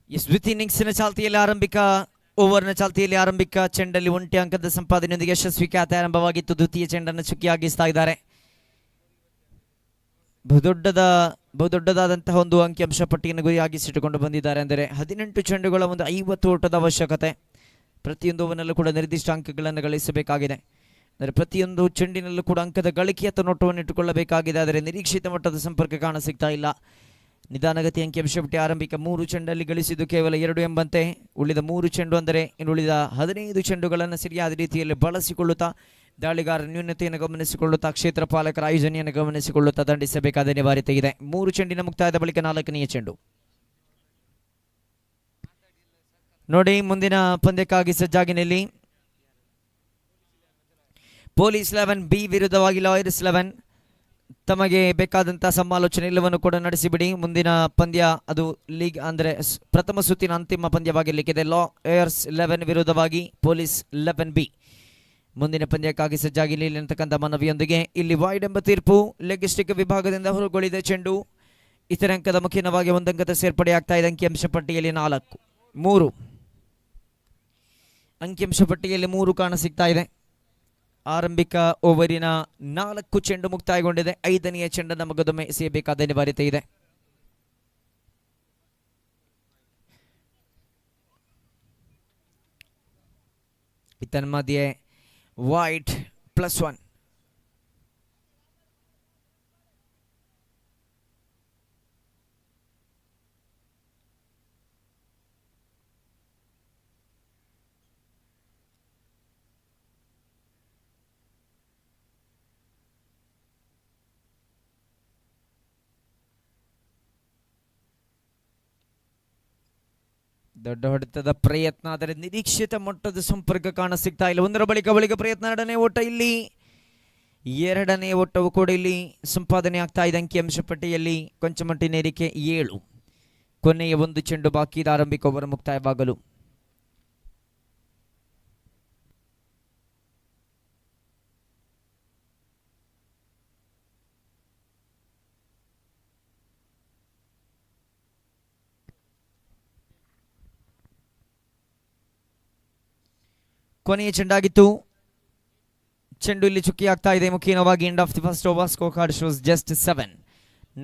ದ್ವಿತೀಯ ಇನ್ನಿಂಗ್ಸಿನ ಚಾಲ್ತಿಯಲ್ಲಿ ಆರಂಭಿಕ ಓವರ್ನ ಚಾಲ್ತಿಯಲ್ಲಿ ಆರಂಭಿಕ ಚೆಂಡಲ್ಲಿ 1 ಅಂಕದ ಸಂಪಾದನೆಯೊಂದಿಗೆ ಯಶಸ್ವಿ ಖ್ಯಾತಿ ಆರಂಭವಾಗಿತ್ತು. ದ್ವಿತೀಯ ಚೆಂಡನ್ನು ಚುಕ್ಕಿಯಾಗಿಸ್ತಾ ಇದ್ದಾರೆ. ಬಹುದೊಡ್ಡದಾದಂತಹ ಒಂದು ಅಂಕಿಅಂಶ ಪಟ್ಟಿಯನ್ನು ಗುರಿಯಾಗಿಸಿಟ್ಟುಕೊಂಡು ಬಂದಿದ್ದಾರೆ. ಅಂದರೆ 18 ಚೆಂಡುಗಳ ಒಂದು 50 ಓಟದ ಅವಶ್ಯಕತೆ. ಪ್ರತಿಯೊಂದು ಓವರ್ನಲ್ಲೂ ಕೂಡ ನಿರ್ದಿಷ್ಟ ಅಂಕಗಳನ್ನು ಗಳಿಸಬೇಕಾಗಿದೆ. ಅಂದರೆ ಪ್ರತಿಯೊಂದು ಚೆಂಡಿನಲ್ಲೂ ಕೂಡ ಅಂಕದ ಗಳಿಕೆಯತ್ತ ನೋಟವನ್ನು ಇಟ್ಟುಕೊಳ್ಳಬೇಕಾಗಿದೆ. ಆದರೆ ನಿರೀಕ್ಷಿತ ಮಟ್ಟದ ಸಂಪರ್ಕ ಕಾಣಸಿಗ್ತಾ ಇಲ್ಲ. ನಿಧಾನಗತಿ ಅಂಕಿಅಂಶ ಪಟ್ಟಿ ಆರಂಭಿಕ 3 ಚೆಂಡಲ್ಲಿ ಗಳಿಸಿದ್ದು ಕೇವಲ 2 ಎಂಬಂತೆ. ಉಳಿದ 3 ಚೆಂಡು ಅಂದರೆ ಇನ್ನುಳಿದ 15 ಚೆಂಡುಗಳನ್ನು ಸರಿಯಾದ ರೀತಿಯಲ್ಲಿ ಬಳಸಿಕೊಳ್ಳುತ್ತಾ ದಾಳಿಗಾರ ನ್ಯೂನತೆಯನ್ನು ಗಮನಿಸಿಕೊಳ್ಳುತ್ತಾ ಕ್ಷೇತ್ರ ಪಾಲಕರ ಆಯೋಜನೆಯನ್ನು ಗಮನಿಸಿಕೊಳ್ಳುತ್ತಾ ದಂಡಿಸಬೇಕಾದ ಅನಿವಾರ್ಯತೆ ಇದೆ. 3 ಚೆಂಡಿನ ಮುಕ್ತಾಯದ ಬಳಿಕ 4ನೇ ಚೆಂಡು. ನೋಡಿ, ಮುಂದಿನ ಪಂದ್ಯಕ್ಕಾಗಿ ಸಜ್ಜಾಗಿ ನಿಲ್ಲಿ. ಪೊಲೀಸ್ 11 ಬಿ ವಿರುದ್ಧವಾಗಿ ಲಾಯರ್ಸ್ 11. ತಮಗೆ ಬೇಕಾದಂತಹ ಸಮಾಲೋಚನೆ ಎಲ್ಲವನ್ನು ಕೂಡ ನಡೆಸಿಬಿಡಿ. ಮುಂದಿನ ಪಂದ್ಯ ಅದು ಲೀಗ್ ಅಂದರೆ ಪ್ರಥಮ ಸುತ್ತಿನ ಅಂತಿಮ ಪಂದ್ಯವಾಗಿರಲಿಕ್ಕಿದೆ. ಲಾಯರ್ಸ್ 11 ವಿರುದ್ಧವಾಗಿ ಪೊಲೀಸ್ 11 ಬಿ. ಮುಂದಿನ ಪಂದ್ಯಕ್ಕಾಗಿ ಸಜ್ಜಾಗಿ ನಿಲ್ಲತಕ್ಕಂಥ ಮನವಿಯೊಂದಿಗೆ ಇಲ್ಲಿ ವೈಡ್ ಎಂಬ ತೀರ್ಪು. ಲೆಗ್ ಸ್ಟಿಕ್ ವಿಭಾಗದಿಂದ ಹೊರಗುಳಿದ ಚೆಂಡು. ಇತರ ಅಂಕದ ಮುಖೇನವಾಗಿ 1 ಅಂಕದ ಸೇರ್ಪಡೆಯಾಗ್ತಾ ಇದೆ. ಅಂಕಿಅಂಶ ಪಟ್ಟಿಯಲ್ಲಿ 3 ಅಂಕಿಅಂಶ ಪಟ್ಟಿಯಲ್ಲಿ 3 ಕಾಣಸಿಗ್ತಾ ಇದೆ. ಆರಂಭಿಕ ಓವರಿನ 4 ಚೆಂಡು ಮುಕ್ತಾಯಗೊಂಡಿದೆ. 5ನೇ ಚೆಂಡನ್ನು ಮಗದೊಮ್ಮೆ ಎಸೆಯಬೇಕಾದ ಅನಿವಾರ್ಯತೆ ಇದೆ. ತನ್ಮಧ್ಯೆ ವೈಟ್ +1. ದೊಡ್ಡ ಹೊಡೆತದ ಪ್ರಯತ್ನ, ಆದರೆ ನಿರೀಕ್ಷಿತ ಮಟ್ಟದ ಸಂಪರ್ಕ ಕಾಣಸಿಗ್ತಾ ಇಲ್ಲ. 1ರ ಬಳಿಕ ಪ್ರಯತ್ನ. 2ನೇ ಓಟ ಇಲ್ಲಿ 2ನೇ ಓಟವು ಕೂಡ ಇಲ್ಲಿ ಸಂಪಾದನೆ ಆಗ್ತಾ ಇದೆ. ಅಂಕಿಅಂಶ ಪಟ್ಟಿಯಲ್ಲಿ ಕೊಂಚ ಮಟ್ಟಿನ ಏರಿಕೆ 7. ಕೊನೆಯ 1 ಚೆಂಡು ಬಾಕಿ ಇದೆ ಆರಂಭಿಕ ಓವರ್ ಮುಕ್ತಾಯವಾಗಲು. ಕೊನೆಯ ಚೆಂಡಾಗಿತ್ತು. ಚೆಂಡು ಇಲ್ಲಿ ಚುಕ್ಕಿ ಆಗ್ತಾ ಇದೆ ಮುಖೇನವಾಗಿ. End of the first over. Score card shows just 7.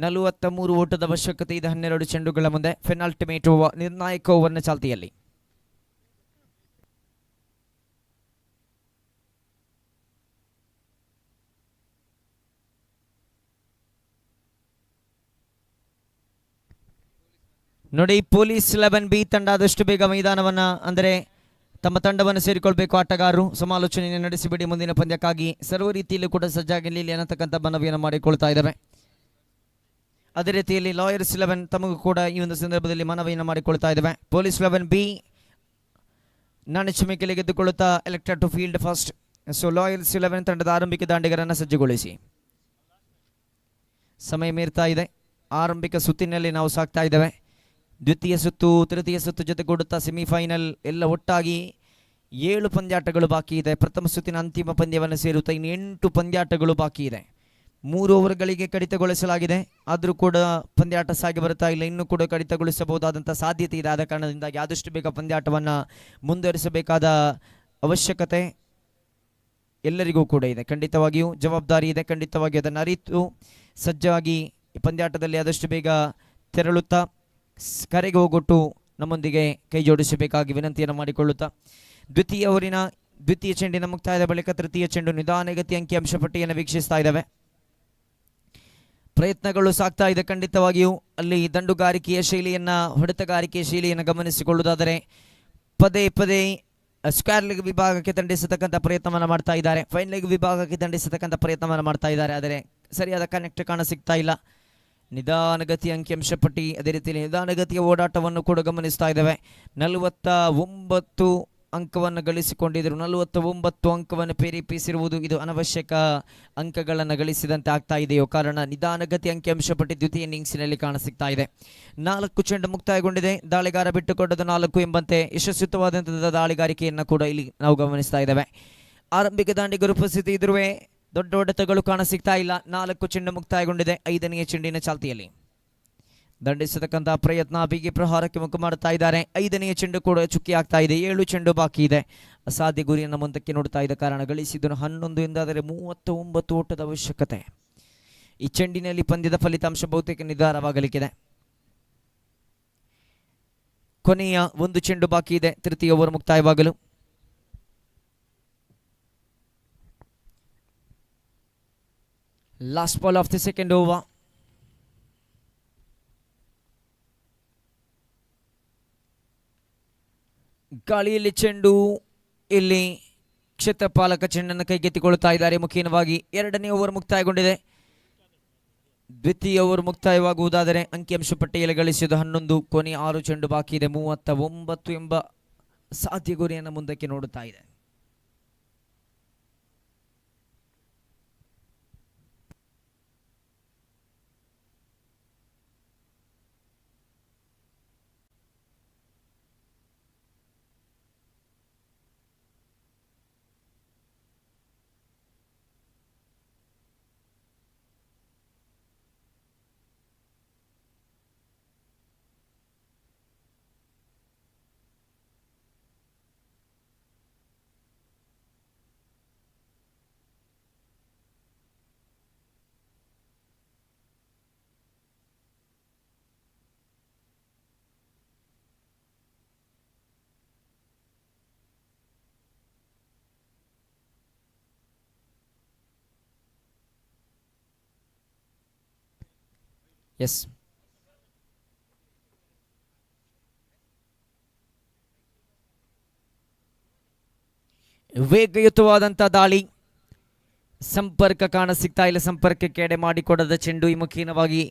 43 ಓಟದ ಅವಶ್ಯಕತೆ ಇದೆ 12 ಚೆಂಡುಗಳ ಮುಂದೆ. ಪೆನಾಲ್ಟಿಮೇಟ್ ಓವರ್, ನಿರ್ಣಾಯಕ ಓವರ್ನ ಚಾಲ್ತಿಯಲ್ಲಿ. ನೋಡಿ, ಪೊಲೀಸ್ 11 ಬಿ ತಂಡ ಆದಷ್ಟು ಬೇಗ ಮೈದಾನವನ್ನ ಅಂದರೆ ತಮ್ಮ ತಂಡವನ್ನು ಸೇರಿಕೊಳ್ಬೇಕು. ಆಟಗಾರರು ಸಮಾಲೋಚನೆಯನ್ನು ನಡೆಸಿಬಿಡಿ. ಮುಂದಿನ ಪಂದ್ಯಕ್ಕಾಗಿ ಸರ್ವ ರೀತಿಯಲ್ಲೂ ಕೂಡ ಸಜ್ಜಾಗಿರಲಿ ಅನ್ನತಕ್ಕಂಥ ಮನವಿಯನ್ನು ಮಾಡಿಕೊಳ್ತಾ ಇದ್ದಾವೆ. ಅದೇ ರೀತಿಯಲ್ಲಿ ಲಾಯರ್ಸ್ 11 ತಮಗೂ ಕೂಡ ಈ ಒಂದು ಸಂದರ್ಭದಲ್ಲಿ ಮನವಿಯನ್ನು ಮಾಡಿಕೊಳ್ತಾ ಇದ್ದಾವೆ. ಪೊಲೀಸ್ 11 ಬಿ ನಾಣ್ಯಕ್ಷಮೆಕೆಯಲ್ಲಿ ಗೆದ್ದುಕೊಳ್ಳುತ್ತಾ elected to field first. So lawyers 11 ತಂಡದ ಆರಂಭಿಕ ದಾಂಡಿಗರನ್ನು ಸಜ್ಜುಗೊಳಿಸಿ. ಸಮಯ ಮೀರ್ತಾ ಇದೆ. ಆರಂಭಿಕ ಸುತ್ತಿನಲ್ಲಿ ನಾವು ಸಾಕ್ತಾ ಇದ್ದೇವೆ. ದ್ವಿತೀಯ ಸುತ್ತು, ತೃತೀಯ ಸುತ್ತು ಜೊತೆಗೂಡುತ್ತಾ ಸೆಮಿಫೈನಲ್ ಎಲ್ಲ ಒಟ್ಟಾಗಿ 7 ಪಂದ್ಯಾಟಗಳು ಬಾಕಿ ಇದೆ. ಪ್ರಥಮ ಸುತ್ತಿನ ಅಂತಿಮ ಪಂದ್ಯವನ್ನು ಸೇರುತ್ತಾ ಇನ್ನು 8 ಪಂದ್ಯಾಟಗಳು ಬಾಕಿ ಇದೆ. 3 ಓವರ್ಗಳಿಗೆ ಕಡಿತಗೊಳಿಸಲಾಗಿದೆ. ಆದರೂ ಕೂಡ ಪಂದ್ಯಾಟ ಸಾಗಿ ಬರುತ್ತಾ ಇಲ್ಲ. ಇನ್ನೂ ಕೂಡ ಕಡಿತಗೊಳಿಸಬಹುದಾದಂಥ ಸಾಧ್ಯತೆ ಇದೆ. ಆದ ಕಾರಣದಿಂದಾಗಿ ಆದಷ್ಟು ಬೇಗ ಪಂದ್ಯಾಟವನ್ನು ಮುಂದುವರಿಸಬೇಕಾದ ಅವಶ್ಯಕತೆ ಎಲ್ಲರಿಗೂ ಕೂಡ ಇದೆ. ಖಂಡಿತವಾಗಿಯೂ ಜವಾಬ್ದಾರಿ ಇದೆ. ಖಂಡಿತವಾಗಿಯೂ ಅದನ್ನು ಅರಿತು ಸಜ್ಜಾಗಿ ಈ ಪಂದ್ಯಾಟದಲ್ಲಿ ಆದಷ್ಟು ಬೇಗ ತೆರಳುತ್ತಾ ಕರೆಗೆ ಹೋಗೊಟ್ಟು ನಮ್ಮೊಂದಿಗೆ ಕೈ ಜೋಡಿಸಬೇಕಾಗಿ ವಿನಂತಿಯನ್ನು ಮಾಡಿಕೊಳ್ಳುತ್ತಾ ದ್ವಿತೀಯ ಚೆಂಡಿನ ಮುಕ್ತಾಯದ ಬಳಿಕ ತೃತೀಯ ಚೆಂಡು. ನಿಧಾನಗತಿ ಅಂಕಿಅಂಶ ಪಟ್ಟಿಯನ್ನು ವೀಕ್ಷಿಸ್ತಾ ಇದ್ದಾವೆ. ಪ್ರಯತ್ನಗಳು ಸಾಗ್ತಾ ಇದೆ. ಖಂಡಿತವಾಗಿಯೂ ಅಲ್ಲಿ ದಂಡುಗಾರಿಕೆಯ ಶೈಲಿಯನ್ನು, ಹೊಡೆತಗಾರಿಕೆಯ ಶೈಲಿಯನ್ನು ಗಮನಿಸಿಕೊಳ್ಳುವುದಾದರೆ ಪದೇ ಸ್ಕ್ವೇರ್ ಲೆಗ್ ವಿಭಾಗಕ್ಕೆ ದಂಡಿಸತಕ್ಕಂಥ ಪ್ರಯತ್ನವನ್ನು ಮಾಡ್ತಾ ಇದ್ದಾರೆ. ಫೈನ್ ಲೆಗ್ ವಿಭಾಗಕ್ಕೆ ದಂಡಿಸತಕ್ಕಂಥ ಪ್ರಯತ್ನವನ್ನು ಮಾಡ್ತಾ ಇದ್ದಾರೆ. ಆದರೆ ಸರಿಯಾದ ಕನೆಕ್ಟ್ ಕಾಣ ಸಿಗ್ತಾ ಇಲ್ಲ. ನಿಧಾನಗತಿ ಅಂಕಿಅಂಶ ಪಟ್ಟಿ ಅದೇ ರೀತಿಯಲ್ಲಿ ನಿಧಾನಗತಿಯ ಓಡಾಟವನ್ನು ಕೂಡ ಗಮನಿಸ್ತಾ ಇದ್ದೇವೆ. 49 ಅಂಕವನ್ನು ಗಳಿಸಿಕೊಂಡಿದ್ದರು. 49 ಅಂಕವನ್ನು ಪ್ರೇರೇಪಿಸಿರುವುದು ಇದು ಅನವಶ್ಯಕ ಅಂಕಗಳನ್ನು ಗಳಿಸಿದಂತೆ ಆಗ್ತಾ ಇದೆಯೋ ಕಾರಣ ನಿಧಾನಗತಿ ಅಂಕಿಅಂಶ ಪಟ್ಟಿ ದ್ವಿತೀಯ ಇನ್ನಿಂಗ್ಸಿನಲ್ಲಿ ಕಾಣಸಿಗ್ತಾ ಇದೆ. 4 ಚೆಂಡು ಮುಕ್ತಾಯಗೊಂಡಿದೆ. ದಾಳಿಗಾರ ಬಿಟ್ಟುಕೊಟ್ಟದ್ದು 4 ಎಂಬಂತೆ ಯಶಸ್ವಿತವಾದಂತಹ ದಾಳಿಗಾರಿಕೆಯನ್ನು ಕೂಡ ಇಲ್ಲಿ ನಾವು ಗಮನಿಸ್ತಾ ಇದ್ದೇವೆ. ಆರಂಭಿಕ ದಾಂಡಿಗರು ಉಪಸ್ಥಿತಿ ಇದ್ರೂ ದೊಡ್ಡ ಹೊಡೆತಗಳು ಕಾಣಸಿಗ್ತಾ ಇಲ್ಲ. 4 ಚೆಂಡು ಮುಕ್ತಾಯಗೊಂಡಿದೆ 5ನೇ ಚೆಂಡಿನ ಚಾಲ್ತಿಯಲ್ಲಿ. ದಂಡಿಸತಕ್ಕಂಥ ಪ್ರಯತ್ನ ಬಿಗಿ ಪ್ರಹಾರಕ್ಕೆ ಮುಖ ಮಾಡ್ತಾ ಇದ್ದಾರೆ. 5ನೇ ಚೆಂಡು ಕೂಡ ಚುಕ್ಕಿ ಆಗ್ತಾ ಇದೆ. 7 ಚೆಂಡು ಬಾಕಿ ಇದೆ. ಅಸಾಧ್ಯ ಗುರಿಯನ್ನು ಮುಂದಕ್ಕೆ ನೋಡ್ತಾ ಇದ್ದ ಕಾರಣ ಗಳಿಸಿದ್ದು 11 ಎಂದಾದರೆ 39 ಓಟದ ಅವಶ್ಯಕತೆ. ಈ ಚೆಂಡಿನಲ್ಲಿ ಪಂದ್ಯದ ಫಲಿತಾಂಶ ಬಹುತೇಕ ನಿರ್ಧಾರವಾಗಲಿಕ್ಕಿದೆ. ಕೊನೆಯ 1 ಚೆಂಡು ಬಾಕಿ ಇದೆ. ತೃತೀಯ ಓವರ್ ಮುಕ್ತಾಯವಾಗಲು last ball of the second over. ಗಾಳಿಯಲ್ಲಿ ಚೆಂಡು ಇಲ್ಲಿ ಕ್ಷೇತ್ರಪಾಲಕ ಚೆಂಡನ್ನು ಕೈಗೆತ್ತಿಕೊಳ್ಳುತ್ತಾ ಇದ್ದಾರೆ. ಮುಖ್ಯವಾಗಿ 2ನೇ ಓವರ್ ಮುಕ್ತಾಯಗೊಂಡಿದೆ. ದ್ವಿತೀಯ ಓವರ್ ಮುಕ್ತಾಯವಾಗುವುದಾದರೆ ಅಂಕಿಅಂಶ ಪಟ್ಟಿಯಲ್ಲಿ ಗಳಿಸಿದ್ದು 11, ಕೊನೆಯ 6 ಚೆಂಡು ಬಾಕಿ ಇದೆ. 39 ಎಂಬ ಸಾಧ್ಯ ಗುರಿಯನ್ನು ಮುಂದಕ್ಕೆ ನೋಡುತ್ತಾ ಇದೆ. ಎಸ್, ವೇಗಯುತವಾದಂಥ ದಾಳಿ. ಸಂಪರ್ಕ ಕಾಣ ಸಿಗ್ತಾ ಇಲ್ಲ. ಸಂಪರ್ಕಕ್ಕೆ ಎಡೆ ಮಾಡಿಕೊಡದ ಚೆಂಡು ಈ ಮುಖೀನವಾಗಿ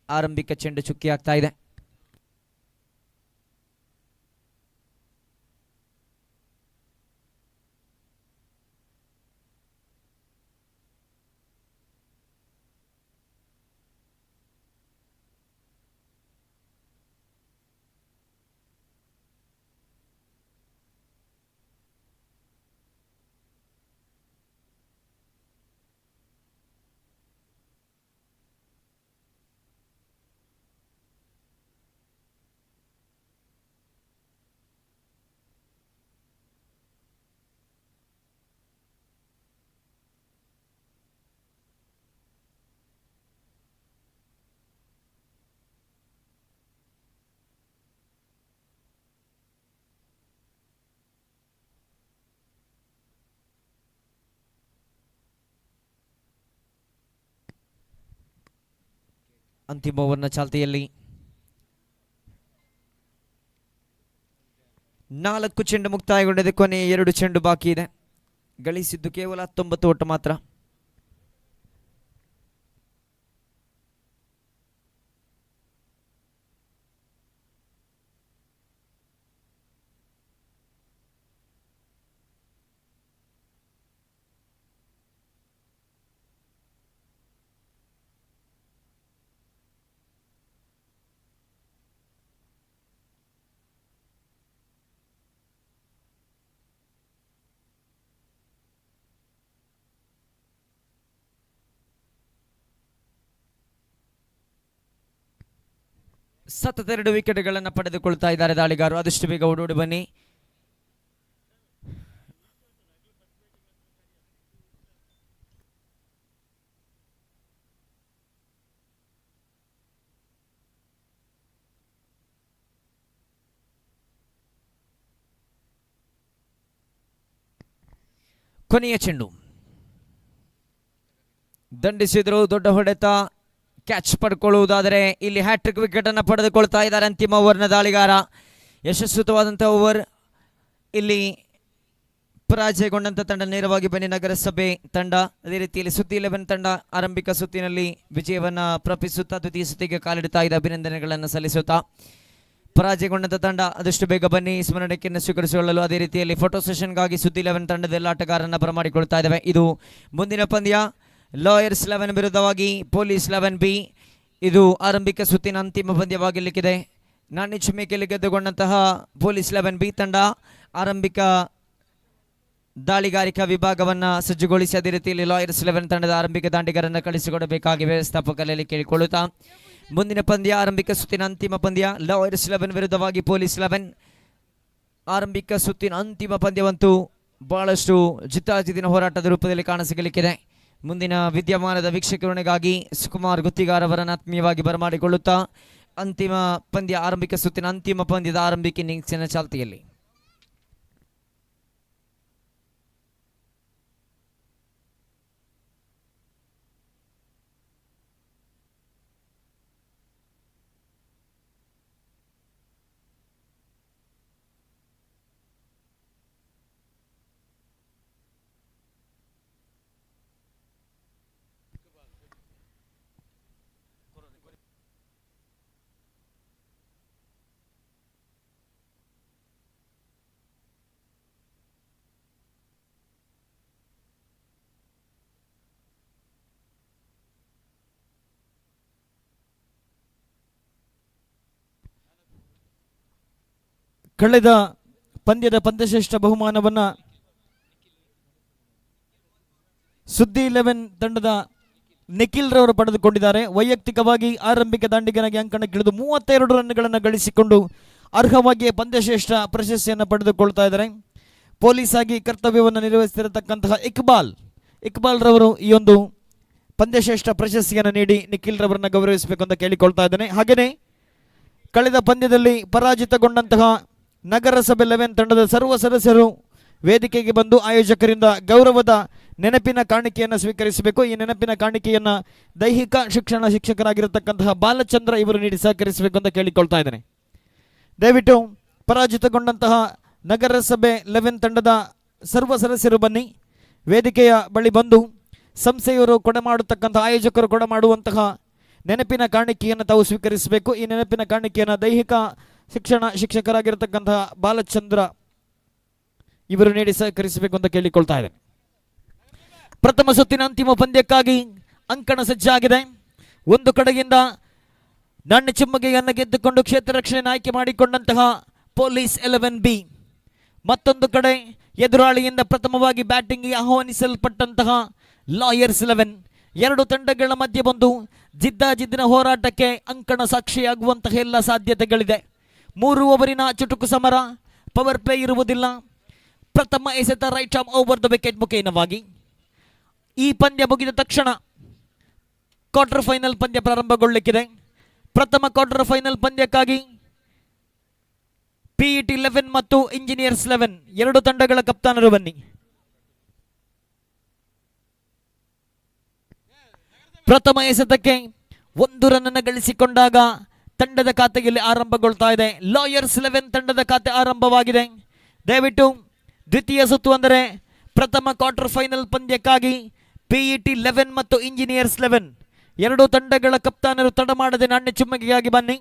ಆರಂಭಿಕ ಚೆಂಡು ಚುಕ್ಕಿ ಆಗ್ತಾ ಇದೆ. ಅಂತಿಮ ಓವರ್ನ ಚಾಲ್ತಿಯಲ್ಲಿ 4 ಚೆಂಡು ಮುಕ್ತಾಯಗೊಂಡಿದೆ. ಕೊನೆಯ 2 ಚೆಂಡು ಬಾಕಿ ಇದೆ. ಗಳಿಸಿದ್ದು ಕೇವಲ 19 ಓಟ ಮಾತ್ರ. ಸತತ 2 ವಿಕೆಟ್ಗಳನ್ನು ಪಡೆದುಕೊಳ್ತಾ ಇದ್ದಾರೆ ದಾಳಿಗಾರರು. ಆದಷ್ಟು ಬೇಗ ಓಡೋಡಿ ಬನ್ನಿ. ಕೊನೆಯ ಚೆಂಡು ದಂಡಿಸಿದ್ರು. ದೊಡ್ಡ ಹೊಡೆತ, ಕ್ಯಾಚ್ ಪಡ್ಕೊಳ್ಳುವುದಾದರೆ ಇಲ್ಲಿ ಹ್ಯಾಟ್ರಿಕ್ ವಿಕೆಟ್ ಅನ್ನು ಪಡೆದುಕೊಳ್ತಾ ಇದ್ದಾರೆ ಅಂತಿಮ ಓವರ್ನ ದಾಳಿಗಾರ. ಯಶಸ್ವಿತವಾದಂಥ ಓವರ್. ಇಲ್ಲಿ ಪರಾಜಯಗೊಂಡಂಥ ತಂಡ ನೇರವಾಗಿ ಬನ್ನಿ ನಗರಸಭೆ ತಂಡ. ಅದೇ ರೀತಿಯಲ್ಲಿ ಸುದ್ದಿ 11 ತಂಡ ಆರಂಭಿಕ ಸುತ್ತಿನಲ್ಲಿ ವಿಜಯವನ್ನು ಪ್ರಾಪಿಸುತ್ತಾ ದ್ವಿತೀಯ ಸುತ್ತಿಗೆ ಕಾಲಿಡುತ್ತಾ ಇದೆ. ಅಭಿನಂದನೆಗಳನ್ನು ಸಲ್ಲಿಸುತ್ತಾ ಪರಾಜಯಗೊಂಡಂಥ ತಂಡ ಆದಷ್ಟು ಬೇಗ ಬನ್ನಿ ಸ್ಮರಣೆಯನ್ನು ಸ್ವೀಕರಿಸಿಕೊಳ್ಳಲು. ಅದೇ ರೀತಿಯಲ್ಲಿ ಫೋಟೋ ಸೆಷನ್ಗಾಗಿ ಸುದ್ದಿ 11 ತಂಡದ ಎಲ್ಲ ಆಟಗಾರರನ್ನು ಬರಮಾಡಿಕೊಳ್ತಾ ಇದ್ದಾವೆ. ಇದು ಮುಂದಿನ ಪಂದ್ಯ ಲಾಯರ್ಸ್ 11 ವಿರುದ್ಧವಾಗಿ ಪೊಲೀಸ್ 11B. ಇದು ಆರಂಭಿಕ ಸುತ್ತಿನ ಅಂತಿಮ ಪಂದ್ಯವಾಗಿರಲಿಕ್ಕಿದೆ. ನಾಣ್ಯ ಚಿಮ್ಮಿಕೆಯಲ್ಲಿ ಗೆದ್ದುಕೊಂಡಂತಹ ಪೊಲೀಸ್ 11B ತಂಡ ಆರಂಭಿಕ ದಾಳಿಗಾರಿಕಾ ವಿಭಾಗವನ್ನು ಸಜ್ಜುಗೊಳಿಸಿ ಅದೇ ರೀತಿಯಲ್ಲಿ ಲಾಯರ್ಸ್ 11 ತಂಡದ ಆರಂಭಿಕ ದಾಂಡಿಗರನ್ನು ಕಳಿಸಿಕೊಡಬೇಕಾಗಿ ವ್ಯವಸ್ಥಾಪಕರಲ್ಲಿ ಕೇಳಿಕೊಳ್ಳುತ್ತಾ ಮುಂದಿನ ಪಂದ್ಯ ಆರಂಭಿಕ ಸುತ್ತಿನ ಅಂತಿಮ ಪಂದ್ಯ ಲಾಯರ್ಸ್ 11 ವಿರುದ್ಧವಾಗಿ ಪೊಲೀಸ್ 11. ಆರಂಭಿಕ ಸುತ್ತಿನ ಅಂತಿಮ ಪಂದ್ಯವಂತೂ ಬಹಳಷ್ಟು ಜಿದ್ದಾಜಿದ್ದಿನ ಹೋರಾಟದ ರೂಪದಲ್ಲಿ ಕಾಣಸಿಗಲಿಕ್ಕಿದೆ. ಮುಂದಿನ ವಿದ್ಯಮಾನದ ವೀಕ್ಷಕರಣಿಗಾಗಿ ಸುಕುಮಾರ್ ಗುತ್ತಿಗಾರ್ ಅವರನ್ನು ಆತ್ಮೀಯವಾಗಿ ಬರಮಾಡಿಕೊಳ್ಳುತ್ತಾ ಅಂತಿಮ ಪಂದ್ಯ ಆರಂಭಿಕ ಸುತ್ತಿನ ಅಂತಿಮ ಪಂದ್ಯದ ಆರಂಭಿಕ ಇನ್ನಿಂಗ್ಸಿನ ಚಾಲ್ತಿಯಲ್ಲಿ ಕಳೆದ ಪಂದ್ಯದ ಪಂದ್ಯಶ್ರೇಷ್ಠ ಬಹುಮಾನವನ್ನು ಸುದ್ದಿ 11 ತಂಡದ ನಿಖಿಲ್ ರವರು ಪಡೆದುಕೊಂಡಿದ್ದಾರೆ. ವೈಯಕ್ತಿಕವಾಗಿ ಆರಂಭಿಕ ದಾಂಡಿಗನಾಗಿ ಅಂಕಣಕ್ಕಿಳಿದು 32 ರನ್ಗಳನ್ನು ಗಳಿಸಿಕೊಂಡು ಅರ್ಹವಾಗಿ ಪಂದ್ಯಶ್ರೇಷ್ಠ ಪ್ರಶಸ್ತಿಯನ್ನು ಪಡೆದುಕೊಳ್ತಾ ಇದ್ದಾರೆ. ಪೊಲೀಸ್ ಆಗಿ ಕರ್ತವ್ಯವನ್ನು ನಿರ್ವಹಿಸುತ್ತಿರತಕ್ಕಂತಹ ಇಕ್ಬಾಲ್ ರವರು ಈ ಒಂದು ಪಂದ್ಯಶ್ರೇಷ್ಠ ಪ್ರಶಸ್ತಿಯನ್ನು ನೀಡಿ ನಿಖಿಲ್ ರವರನ್ನು ಗೌರವಿಸಬೇಕು ಅಂತ ಕೇಳಿಕೊಳ್ತಾ ಇದ್ದೇನೆ. ಹಾಗೆಯೇ ಕಳೆದ ಪಂದ್ಯದಲ್ಲಿ ಪರಾಜಿತಗೊಂಡಂತಹ ನಗರಸಭೆ 11 ತಂಡದ ಸರ್ವ ಸದಸ್ಯರು ವೇದಿಕೆಗೆ ಬಂದು ಆಯೋಜಕರಿಂದ ಗೌರವದ ನೆನಪಿನ ಕಾಣಿಕೆಯನ್ನು ಸ್ವೀಕರಿಸಬೇಕು. ಈ ನೆನಪಿನ ಕಾಣಿಕೆಯನ್ನು ದೈಹಿಕ ಶಿಕ್ಷಣ ಶಿಕ್ಷಕರಾಗಿರತಕ್ಕಂತಹ ಬಾಲಚಂದ್ರ ಇವರು ನೀಡಿ ಸಹಕರಿಸಬೇಕು ಅಂತ ಕೇಳಿಕೊಳ್ತಾ ಇದ್ದೇನೆ. ದಯವಿಟ್ಟು ಪರಾಜಿತಗೊಂಡಂತಹ ನಗರಸಭೆ 11 ತಂಡದ ಸರ್ವ ಸದಸ್ಯರು ಬನ್ನಿ, ವೇದಿಕೆಯ ಬಳಿ ಬಂದು ಸಂಸ್ಥೆಯವರು ಕೊಡಮಾಡತಕ್ಕಂತಹ ಆಯೋಜಕರು ಕೊಡಮಾಡುವಂತಹ ನೆನಪಿನ ಕಾಣಿಕೆಯನ್ನು ತಾವು ಸ್ವೀಕರಿಸಬೇಕು. ಈ ನೆನಪಿನ ಕಾಣಿಕೆಯನ್ನು ದೈಹಿಕ ಶಿಕ್ಷಣ ಶಿಕ್ಷಕರಾಗಿರತಕ್ಕಂತಹ ಬಾಲಚಂದ್ರ ಇವರು ನೀಡಿ ಸಹಕರಿಸಬೇಕು ಅಂತ ಕೇಳಿಕೊಳ್ತಾ ಇದ್ದೇನೆ. ಪ್ರಥಮ ಸುತ್ತಿನ ಅಂತಿಮ ಪಂದ್ಯಕ್ಕಾಗಿ ಅಂಕಣ ಸಜ್ಜಾಗಿದೆ. ಒಂದು ಕಡೆಯಿಂದ ನಾಣ್ಯ ಚಿಮ್ಮಗೆಯನ್ನು ಗೆದ್ದುಕೊಂಡು ಕ್ಷೇತ್ರ ರಕ್ಷಣೆಯನ್ನು ಆಯ್ಕೆ ಮಾಡಿಕೊಂಡಂತಹ ಪೊಲೀಸ್ 11B, ಮತ್ತೊಂದು ಕಡೆ ಎದುರಾಳಿಯಿಂದ ಪ್ರಥಮವಾಗಿ ಬ್ಯಾಟಿಂಗ್ಗೆ ಆಹ್ವಾನಿಸಲ್ಪಟ್ಟಂತಹ ಲಾಯರ್ಸ್ 11. ಎರಡು ತಂಡಗಳ ಮಧ್ಯೆ ಬಂದು ಜಿದ್ದಾಜಿದ್ದಿನ ಹೋರಾಟಕ್ಕೆ ಅಂಕಣ ಸಾಕ್ಷಿಯಾಗುವಂತಹ ಎಲ್ಲ ಸಾಧ್ಯತೆಗಳಿದೆ. 3 ಓವರಿನ ಚುಟುಕು ಸಮರ, ಪವರ್ ಪ್ಲೇ ಇರುವುದಿಲ್ಲ. ಪ್ರಥಮ ಎಸೆತ right arm over the wicket ಮುಖೇನವಾಗಿ ಈ ಪಂದ್ಯ ಮುಗಿದ ತಕ್ಷಣ ಕ್ವಾರ್ಟರ್ ಫೈನಲ್ ಪಂದ್ಯ ಪ್ರಾರಂಭಗೊಳ್ಳಲಿಕ್ಕಿದೆ. ಪ್ರಥಮ ಕ್ವಾರ್ಟರ್ ಫೈನಲ್ ಪಂದ್ಯಕ್ಕಾಗಿ PET 11 ಮತ್ತು ಇಂಜಿನಿಯರ್ಸ್ 11 ಎರಡು ತಂಡಗಳ ಕಪ್ತಾನರು ಬನ್ನಿ. ಪ್ರಥಮ ಎಸೆತಕ್ಕೆ 1 ರನ್ ಗಳಿಸಿಕೊಂಡಾಗ ತಂಡದ ಖಾತೆಯಲ್ಲಿ ಆರಂಭಗೊಳ್ತಾ ಇದೆ. ಲಾಯರ್ಸ್ 11 ತಂಡದ ಖಾತೆ ಆರಂಭವಾಗಿದೆ. ದಯವಿಟ್ಟು ದ್ವಿತೀಯ ಸುತ್ತು ಅಂದರೆ ಪ್ರಥಮ ಕ್ವಾರ್ಟರ್ ಫೈನಲ್ ಪಂದ್ಯಕ್ಕಾಗಿ PET 11 ಮತ್ತು ಇಂಜಿನಿಯರ್ಸ್ 11 ಎರಡು ತಂಡಗಳ ಕಪ್ತಾನರು ತಡ ಮಾಡದೆ ನಾಣ್ಯ ಚಿಮ್ಮಗೆಗಾಗಿ ಬನ್ನಿ.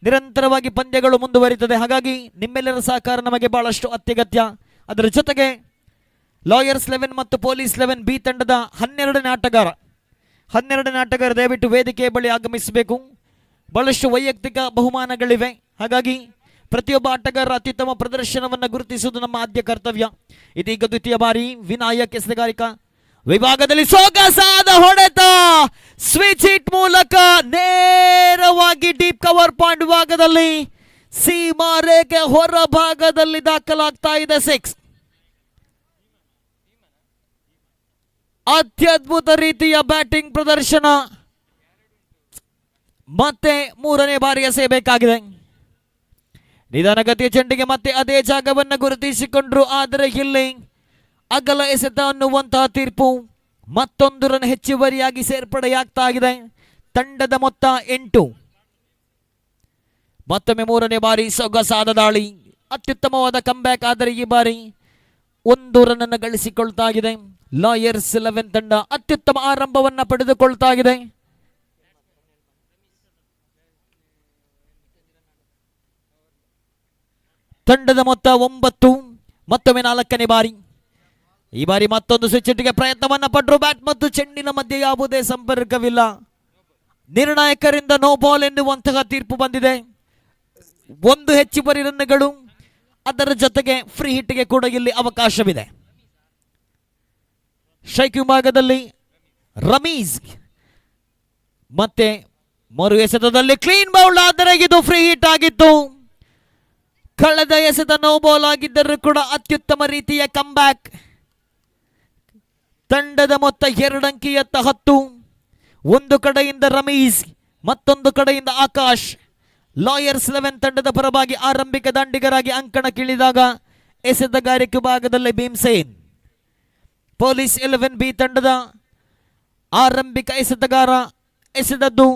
ನಿರಂತರವಾಗಿ ಪಂದ್ಯಗಳು ಮುಂದುವರಿತದೆ, ಹಾಗಾಗಿ ನಿಮ್ಮೆಲ್ಲರ ಸಹಕಾರ ನಮಗೆ ಬಹಳಷ್ಟು ಅತ್ಯಗತ್ಯ. ಅದರ ಜೊತೆಗೆ ಲಾಯರ್ಸ್ 11 ಮತ್ತು ಪೊಲೀಸ್ 11B ತಂಡದ 12ನೇ ಆಟಗಾರ ದಯವಿಟ್ಟು ವೇದಿಕೆಯ ಬಳಿ ಆಗಮಿಸಬೇಕು. ಬಹಳಷ್ಟು ವೈಯಕ್ತಿಕ ಬಹುಮಾನಗಳಿವೆ, ಹಾಗಾಗಿ ಪ್ರತಿಯೊಬ್ಬ ಆಟಗಾರರ ಅತ್ಯುತ್ತಮ ಪ್ರದರ್ಶನವನ್ನು ಗುರುತಿಸುವುದು ನಮ್ಮ ಆದ್ಯ ಕರ್ತವ್ಯ. ಇದೀಗ ದ್ವಿತೀಯ ಬಾರಿ ವಿನಾಯಕ್ ಎಸೆಗಾರಿಕಾ ವಿಭಾಗದಲ್ಲಿ ಸೊಗಸಾದ ಹೊಡೆತ, ಸ್ವಿಚ್ ಹಿಟ್ ಮೂಲಕ ನೇರವಾಗಿ ಡೀಪ್ ಕವರ್ ಪಾಯಿಂಟ್ ವಿಭಾಗದಲ್ಲಿ ಸೀಮಾ ರೇಖೆ ಹೊರ ಭಾಗದಲ್ಲಿ ದಾಖಲಾಗ್ತಾ ಇದೆ 6. ಅತ್ಯದ್ಭುತ ರೀತಿಯ ಬ್ಯಾಟಿಂಗ್ ಪ್ರದರ್ಶನ, ಮತ್ತೆ 3ನೇ ಬಾರಿ ಎಸೆಯಬೇಕಾಗಿದೆ. ನಿಧಾನಗತಿಯ ಚೆಂಡಿಗೆ ಮತ್ತೆ ಅದೇ ಜಾಗವನ್ನು ಗುರುತಿಸಿಕೊಂಡ್ರು, ಆದರೆ ಇಲ್ಲಿ ಅಗಲ ಎಸೆತ ಅನ್ನುವಂತಹ ತೀರ್ಪು. ಮತ್ತೊಂದು ರನ್ ಹೆಚ್ಚುವರಿಯಾಗಿ ಸೇರ್ಪಡೆಯಾಗ್ತಾ ಇದೆ. ತಂಡದ ಮೊತ್ತ 8. ಮತ್ತೊಮ್ಮೆ 3ನೇ ಬಾರಿ ಸೊಗಸಾದ ದಾಳಿ, ಅತ್ಯುತ್ತಮವಾದ ಕಂಬ್ಯಾಕ್, ಆದರೆ ಈ ಬಾರಿ 1 ರನ್ ಅನ್ನು ಗಳಿಸಿಕೊಳ್ತಾ ಇದೆ. ಲಾಯರ್ಸ್ 11 ತಂಡ ಅತ್ಯುತ್ತಮ ಆರಂಭವನ್ನು ಪಡೆದುಕೊಳ್ತಾ ಇದೆ. ತಂಡದ ಮೊತ್ತ 9. ಮತ್ತೊಮ್ಮೆ 4ನೇ ಬಾರಿ. ಈ ಬಾರಿ ಮತ್ತೊಂದು ಸ್ವಿಚ್ಗೆ ಪ್ರಯತ್ನವನ್ನ ಪಟ್ಟರು. ಬ್ಯಾಟ್ ಮತ್ತು ಚೆಂಡಿನ ಮಧ್ಯೆ ಯಾವುದೇ ಸಂಪರ್ಕವಿಲ್ಲ. ನಿರ್ಣಾಯಕರಿಂದ ನೋ ಬಾಲ್ ಎನ್ನುವಂತಹ ತೀರ್ಪು ಬಂದಿದೆ. 1 ಹೆಚ್ಚುವರಿ ರನ್ಗಳು, ಅದರ ಜೊತೆಗೆ ಫ್ರೀ ಹಿಟ್ಗೆ ಕೂಡ ಇಲ್ಲಿ ಅವಕಾಶವಿದೆ. ಸ್ಟ್ರೈಕ್ ವಿಭಾಗದಲ್ಲಿ ರಮೀಜ್ ಮತ್ತೆ ಮರು ಎಸೆತದಲ್ಲಿ ಕ್ಲೀನ್ ಬೌಲ್ಡ್, ಆದರೆ ಇದು ಫ್ರೀ ಹಿಟ್ ಆಗಿತ್ತು. ಕಳೆದ ಎಸೆತ ನೋ ಬಾಲ್ ಆಗಿದ್ದರೂ ಕೂಡ ಅತ್ಯುತ್ತಮ ರೀತಿಯ ಕಂಬ್ಯಾಕ್. ತಂಡದ ಮೊತ್ತ 2 ಅಂಕಿಯತ್ತ 10. ಒಂದು ಕಡೆಯಿಂದ ರಮೀಜ್, ಮತ್ತೊಂದು ಕಡೆಯಿಂದ ಆಕಾಶ್. ಲಾಯರ್ಸ್ 11 ತಂಡದ ಪರವಾಗಿ ಆರಂಭಿಕ ದಾಂಡಿಗರಾಗಿ ಅಂಕಣಕ್ಕಿಳಿದಾಗ ಎಸೆತಗಾರಿಕೆ ಭಾಗದಲ್ಲಿ ಭೀಮ್ಸೇನ್. ಪೊಲೀಸ್ 11 ಬಿ ತಂಡದ ಆರಂಭಿಕ ಎಸೆತಗಾರ ಎಸೆದದ್ದು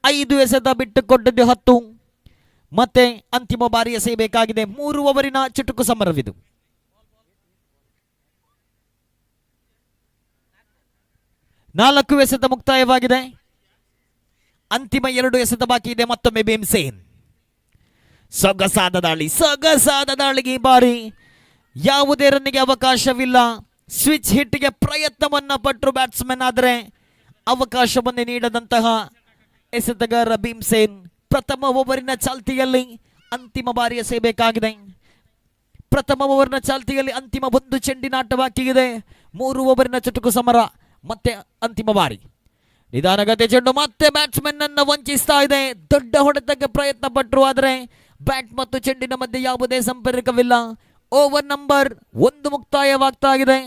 5 ಎಸೆತ ಬಿಟ್ಟು ಕೊಟ್ಟದ್ದು 10. ಮತ್ತೆ ಅಂತಿಮ ಬಾರಿ ಎಸೆಯಬೇಕಾಗಿದೆ. 3 ಓವರಿನ ಚುಟುಕು ಸಮರವಿದು. ನಾಲ್ಕು ಎಸೆತ ಮುಕ್ತಾಯವಾಗಿದೆ. ಅಂತಿಮ 2 ಎಸೆತ ಬಾಕಿ ಇದೆ. ಮತ್ತೊಮ್ಮೆ ಭೀಮ್ಸೇನ್. ಸೊಗಸಾದ ದಾಳಿಗೆ ಈ ಬಾರಿ ಯಾವುದೇ ರನ್ನಿಗೆ ಅವಕಾಶವಿಲ್ಲ. ಸ್ವಿಚ್ ಹಿಟ್ಗೆ ಪ್ರಯತ್ನವನ್ನ ಪಟ್ಟರು ಬ್ಯಾಟ್ಸ್ಮನ್, ಆದರೆ ಅವಕಾಶವನ್ನೇ ನೀಡದಂತಹ ಎಸೆತಗಾರ ಭೀಮ್ಸೇನ್. ಪ್ರಥಮ ಓವರಿನ ಚಾಲ್ತಿಯಲ್ಲಿ ಅಂತಿಮ ಬಾರಿ ಎಸೆಯಬೇಕಾಗಿದೆ. ಪ್ರಥಮ ಓವರ್ನ ಚಾಲ್ತಿಯಲ್ಲಿ ಅಂತಿಮ 1 ಚೆಂಡಿನ ಆಟ ಬಾಕಿ ಇದೆ. 3 ಓವರಿನ ಚುಟುಕು ಸಮರ, ಮತ್ತೆ ಅಂತಿಮ ಬಾರಿ. ನಿಧಾನಗತಿ ಚೆಂಡು ಮತ್ತೆ ಬ್ಯಾಟ್ಸ್ಮನ್ ಅನ್ನು ವಂಚಿಸ್ತಾ ಇದೆ. ದೊಡ್ಡ ಹೊಡೆತಕ್ಕೆ ಪ್ರಯತ್ನ ಪಟ್ಟರು, ಆದರೆ ಬ್ಯಾಟ್ ಮತ್ತು ಚೆಂಡಿನ ಮಧ್ಯೆ ಯಾವುದೇ ಸಂಪರ್ಕವಿಲ್ಲ. ಓವರ್ ನಂಬರ್ 1 ಮುಕ್ತಾಯವಾಗ್ತಾ ಇದೆ.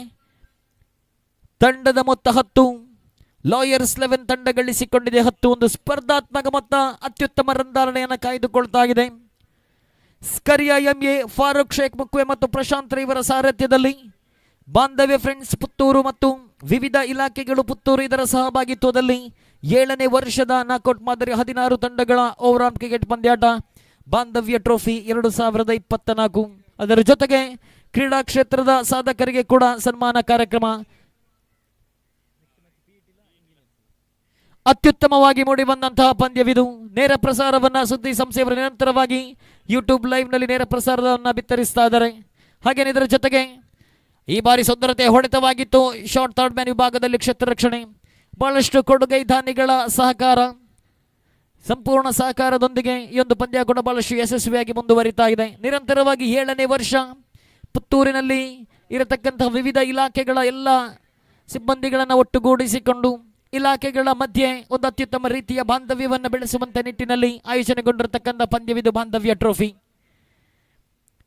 ತಂಡದ ಮೊತ್ತ 10. ಲಾಯರ್ಸ್ 11 ತಂಡ ಗಳಿಸಿಕೊಂಡಿದೆ 10. ಒಂದು ಸ್ಪರ್ಧಾತ್ಮಕ ಮೊತ್ತ, ಅತ್ಯುತ್ತಮ ರನ್ಧಾರಣೆಯನ್ನು ಕಾಯ್ದುಕೊಳ್ತಾ ಇದೆ. ಸ್ಕರಿಯಾ ಎಂಎ, ಫಾರೂಕ್ ಶೇಖ್ ಮುಕ್ವೆ ಮತ್ತು ಪ್ರಶಾಂತ್ ಇವರ ಸಾರಥ್ಯದಲ್ಲಿ ಬಾಂಧವ್ಯ ಫ್ರೆಂಡ್ಸ್ ಪುತ್ತೂರು ಮತ್ತು ವಿವಿಧ ಇಲಾಖೆಗಳು ಪುತ್ತೂರು ಇದರ ಸಹಭಾಗಿತ್ವದಲ್ಲಿ 7ನೇ ವರ್ಷದ ನಾಕೌಟ್ ಮಾದರಿ 16 ತಂಡಗಳ ಓವರ್ಆಲ್ ಕ್ರಿಕೆಟ್ ಪಂದ್ಯಾಟ ಬಾಂಧವ್ಯ ಟ್ರೋಫಿ 2024. ಅದರ ಜೊತೆಗೆ ಕ್ರೀಡಾ ಕ್ಷೇತ್ರದ ಸಾಧಕರಿಗೆ ಕೂಡ ಸನ್ಮಾನ ಕಾರ್ಯಕ್ರಮ. ಅತ್ಯುತ್ತಮವಾಗಿ ಮೂಡಿಬಂದಂತಹ ಪಂದ್ಯವಿದು. ನೇರ ಪ್ರಸಾರವನ್ನ ಸುದ್ದಿ ಸಂಸ್ಥೆಯವರು ನಿರಂತರವಾಗಿ ಯೂಟ್ಯೂಬ್ ಲೈವ್ ನಲ್ಲಿ ನೇರ ಪ್ರಸಾರವನ್ನು ಬಿತ್ತರಿಸ್ತಾ ಇದ್ದಾರೆ. ಹಾಗೇನೆ ಇದರ ಜೊತೆಗೆ ಈ ಬಾರಿ ಸುಂದರತೆ ಹೊಡೆತವಾಗಿತ್ತು. ಶಾರ್ಟ್ ಥರ್ಡ್ ಮ್ಯಾನ್ ವಿಭಾಗದಲ್ಲಿ ಕ್ಷೇತ್ರ ರಕ್ಷಣೆ, ಬಹಳಷ್ಟು ಕೊಡುಗೈ ದಾನಿಗಳ ಸಹಕಾರ, ಸಂಪೂರ್ಣ ಸಹಕಾರದೊಂದಿಗೆ ಈ ಒಂದು ಪಂದ್ಯ ಕೂಡ ಬಹಳಷ್ಟು ಯಶಸ್ವಿಯಾಗಿ ಮುಂದುವರಿತಾ ಇದೆ. ನಿರಂತರವಾಗಿ 7ನೇ ವರ್ಷ ಪುತ್ತೂರಿನಲ್ಲಿ ಇರತಕ್ಕಂತಹ ವಿವಿಧ ಇಲಾಖೆಗಳ ಎಲ್ಲ ಸಿಬ್ಬಂದಿಗಳನ್ನು ಒಟ್ಟುಗೂಡಿಸಿಕೊಂಡು ಇಲಾಖೆಗಳ ಮಧ್ಯೆ ಒಂದು ಅತ್ಯುತ್ತಮ ರೀತಿಯ ಬಾಂಧವ್ಯವನ್ನು ಬೆಳೆಸುವಂತ ನಿಟ್ಟಿನಲ್ಲಿ ಆಯೋಜನೆಗೊಂಡಿರತಕ್ಕಂಥ ಪಂದ್ಯವಿದು ಬಾಂಧವ್ಯ ಟ್ರೋಫಿ.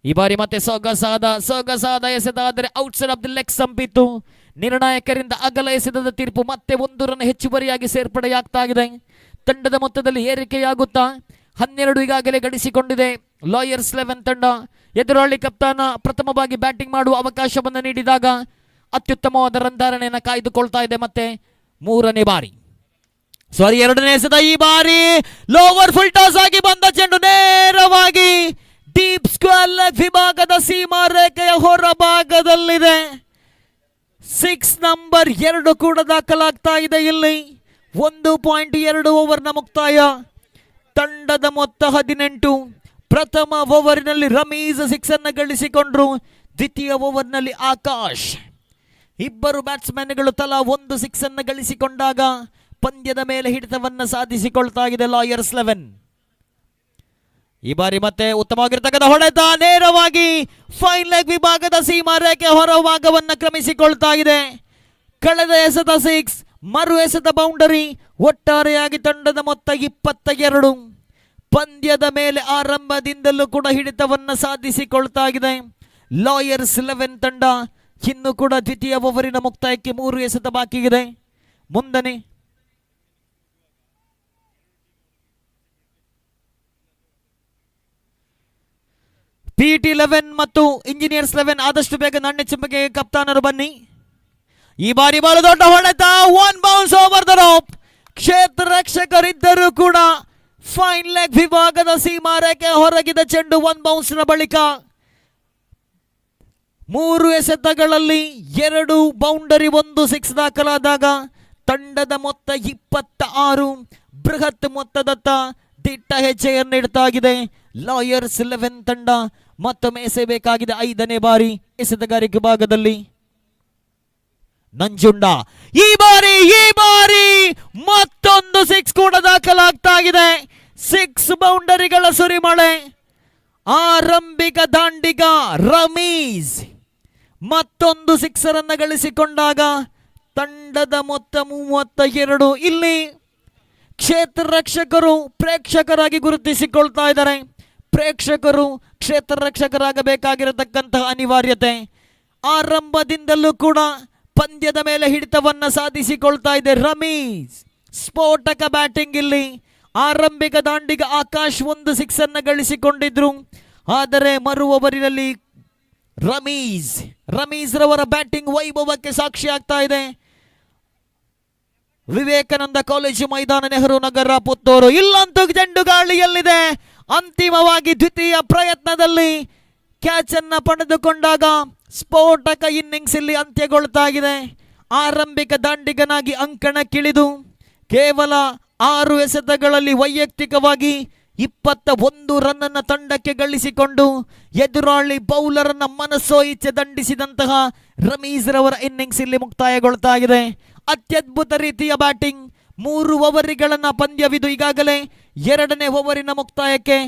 ಈ ಬಾರಿ ಮತ್ತೆ ಸೊಗಸಾದ ಎಸೆದಾದರೆ ಔಟ್ಸೈಡ್ ಆಫ್ ದಿ ಲೆಗ್ ಸಂಪಿತ್ತು. ನಿರ್ಣಾಯಕರಿಂದ ಅಗಲ ಎಸೆದ ತೀರ್ಪು ಮತ್ತೆ 1 ರನ್ ಹೆಚ್ಚುವರಿಯಾಗಿ ಸೇರ್ಪಡೆಯಾಗ್ತಾ ಇದೆ. ತಂಡದ ಮೊತ್ತದಲ್ಲಿ ಏರಿಕೆಯಾಗುತ್ತಾ 12 ಈಗಾಗಲೇ ಗಳಿಸಿಕೊಂಡಿದೆ ಲಾಯರ್ಸ್ 11 ತಂಡ. ಎದುರಾಳಿ ಕಪ್ತಾನ ಪ್ರಥಮವಾಗಿ ಬ್ಯಾಟಿಂಗ್ ಮಾಡುವ ಅವಕಾಶವನ್ನು ನೀಡಿದಾಗ ಅತ್ಯುತ್ತಮವಾದ ರನ್ಧಾರಣೆಯನ್ನು ಕಾಯ್ದುಕೊಳ್ತಾ ಇದೆ. ಮತ್ತೆ 3ನೇ ಬಾರಿ, 2ನೇ ಎಸೆತ. ಈ ಬಾರಿ ಲೋವರ್ ಫುಲ್ ಟಾಸ್ ಆಗಿ ಬಂದ ಚೆಂಡು ನೇರವಾಗಿ ಡೀಪ್ ಸ್ಕ್ವೇರ್ ಲೆಗ್ ವಿಭಾಗದ ಸೀಮಾ ರೇಖೆಯ ಹೊರಭಾಗದಲ್ಲಿದೆ. 6 ನಂಬರ್ 2 ಕೂಡ ದಾಖಲಾಗ್ತಾ ಇದೆ. ಇಲ್ಲಿ 1.2 ಓವರ್ನ ಮುಕ್ತಾಯ. ತಂಡದ ಮೊತ್ತ 18. ಪ್ರಥಮ ಓವರಿನಲ್ಲಿ ರಮೀಜ್ 6 ಅನ್ನು ಗಳಿಸಿಕೊಂಡ್ರು. ದ್ವಿತೀಯ ಓವರ್ನಲ್ಲಿ ಆಕಾಶ್. ಇಬ್ಬರು ಬ್ಯಾಟ್ಸ್ಮನ್ಗಳು ತಲಾ 1 6 ಅನ್ನು ಗಳಿಸಿಕೊಂಡಾಗ ಪಂದ್ಯದ ಮೇಲೆ ಹಿಡಿತವನ್ನು ಸಾಧಿಸಿಕೊಳ್ತಾ ಇದೆ ಲಾಯರ್ಸ್ 11. ಈ ಬಾರಿ ಮತ್ತೆ ಉತ್ತಮವಾಗಿರ್ತಕ್ಕಂಥ ಹೊಡೆತ ನೇರವಾಗಿ ಫೈನ್ ಲೆಗ್ ವಿಭಾಗದ ಸೀಮಾ ರೇಖೆ ಹೊರಭಾಗವನ್ನು ಕ್ರಮಿಸಿಕೊಳ್ತಾ ಇದೆ. ಕಳೆದ ಎಸೆತ 6, ಮರು ಎಸೆತ ಬೌಂಡರಿ. ಒಟ್ಟಾರೆಯಾಗಿ ತಂಡದ ಮೊತ್ತ 22. ಪಂದ್ಯದ ಮೇಲೆ ಆರಂಭದಿಂದಲೂ ಕೂಡ ಹಿಡಿತವನ್ನು ಸಾಧಿಸಿಕೊಳ್ತಾ ಇದೆ ಲಾಯರ್ಸ್ 11 ತಂಡ. ಇನ್ನು ಕೂಡ ದ್ವಿತೀಯ ಓವರಿನ ಮುಕ್ತಾಯಕ್ಕೆ 3 ಎಸೆತ ಬಾಕಿ ಇದೆ. ಮುಂದನೆ ಪಿಟಿ 11 ಮತ್ತು ಇಂಜಿನಿಯರ್ಸ್ 11 ಆದಷ್ಟು ಬೇಗ ನಾಣ್ಯ ಚಿಮ್ಮಕ್ಕೆ ಕಪ್ತಾನರು ಬನ್ನಿ. ಈ ಬಾರಿ ಬಹಳ ದೊಡ್ಡ ಹೊಡೆತ, 1 ಬೌನ್ಸ್ ಓವರ್ ದ ರೋಪ್. ಕ್ಷೇತ್ರ ರಕ್ಷಕರಿದ್ದರೂ ಕೂಡ ಫೈನ್ ಲೆಗ್ ವಿಭಾಗದ ಸೀಮಾ ರೇಖೆ ಹೊರಗಿದ ಚೆಂಡು 1 ಬೌನ್ಸ್ನ ಬಳಿಕ 3 ಎಸೆತಗಳಲ್ಲಿ 2 ಬೌಂಡರಿ 1 6 ದಾಖಲಾದಾಗ ತಂಡದ ಮೊತ್ತ 26. ಬೃಹತ್ ಮೊತ್ತದತ್ತ ದಿಟ್ಟ ಹೆಜ್ಜೆಯನ್ನು ಇಡ್ತಾಗಿದೆ ಲಾಯರ್ಸ್ 11 ತಂಡ. ಮತ್ತೊಮ್ಮೆ ಎಸೆಯಬೇಕಾಗಿದೆ 5ನೇ ಬಾರಿ ಎಸೆತಗಾರಿಕೆ ಭಾಗದಲ್ಲಿ. ನಂಜುಂಡ ಈ ಬಾರಿ ಮತ್ತೊಂದು 6 ಕೂಡ ದಾಖಲಾಗ್ತಾ ಇದೆ. 6 ಬೌಂಡರಿಗಳ ಸುರಿಮಳೆ. ಆರಂಭಿಕ ದಾಂಡಿಗ ರಮೀಜ್ ಮತ್ತೊಂದು 6 ರನ್ನ ಗಳಿಸಿಕೊಂಡಾಗ ತಂಡದ ಮೊತ್ತ 32. ಇಲ್ಲಿ ಕ್ಷೇತ್ರ ರಕ್ಷಕರು ಪ್ರೇಕ್ಷಕರಾಗಿ ಗುರುತಿಸಿಕೊಳ್ತಾ ಇದ್ದಾರೆ. ಪ್ರೇಕ್ಷಕರು ಕ್ಷೇತ್ರ ರಕ್ಷಕರಾಗಬೇಕಾಗಿರತಕ್ಕಂತಹ ಅನಿವಾರ್ಯತೆ ಆರಂಭದಿಂದಲೂ ಕೂಡ ಪಂದ್ಯದ ಮೇಲೆ ಹಿಡಿತವನ್ನ ಸಾಧಿಸಿಕೊಳ್ತಾ ಇದೆ ರಮೀಸ್. ಸ್ಫೋಟಕ ಬ್ಯಾಟಿಂಗ್ ಇಲ್ಲಿ. ಆರಂಭಿಕ ದಾಂಡಿಗ ಆಕಾಶ್ 1 6 ಅನ್ನು ಗಳಿಸಿಕೊಂಡಿದ್ರು. ಆದರೆ ಮರು ಓವರಿನಲ್ಲಿ ರಮೀಸ್ ರವರ ಬ್ಯಾಟಿಂಗ್ ವೈಭವಕ್ಕೆ ಸಾಕ್ಷಿ ಆಗ್ತಾ ಇದೆ. ವಿವೇಕಾನಂದ ಕಾಲೇಜು ಮೈದಾನ, ನೆಹರು ನಗರ, ಪುತ್ತೂರು. ಇಲ್ಲಂತೂ ಚೆಂಡು ಗಾಳಿಯಲ್ಲಿದೆ. ಅಂತಿಮವಾಗಿ ದ್ವಿತೀಯ ಪ್ರಯತ್ನದಲ್ಲಿ ಕ್ಯಾಚ್ ಅನ್ನ ಪಡೆದುಕೊಂಡಾಗ ಸ್ಫೋಟಕ ಇನ್ನಿಂಗ್ಸ್ ಇಲ್ಲಿ ಅಂತ್ಯಗೊಳ್ತಾ ಇದೆ. ಆರಂಭಿಕ ದಾಂಡಿಗನಾಗಿ ಅಂಕಣಕ್ಕಿಳಿದು ಕೇವಲ 6 ಎಸೆತಗಳಲ್ಲಿ ವೈಯಕ್ತಿಕವಾಗಿ 21 ರನ್ ಅನ್ನು ತಂಡಕ್ಕೆ ಗಳಿಸಿಕೊಂಡು ಎದುರಾಳಿ ಬೌಲರ್ ಅನ್ನ ಮನಸ್ಸೋ ಇಚ್ಛೆ ದಂಡಿಸಿದಂತಹ ರಮೀಸ್ ರವರ ಇನ್ನಿಂಗ್ಸ್ ಇಲ್ಲಿ ಮುಕ್ತಾಯಗೊಳ್ತಾ ಇದೆ. ಅತ್ಯದ್ಭುತ ರೀತಿಯ ಬ್ಯಾಟಿಂಗ್. 3 ಓವರ್ಗಳನ್ನ ಪಂದ್ಯವಿದು. ಈಗಾಗಲೇ 2ನೇ ಓವರಿನ ಮುಕ್ತಾಯಕ್ಕೆ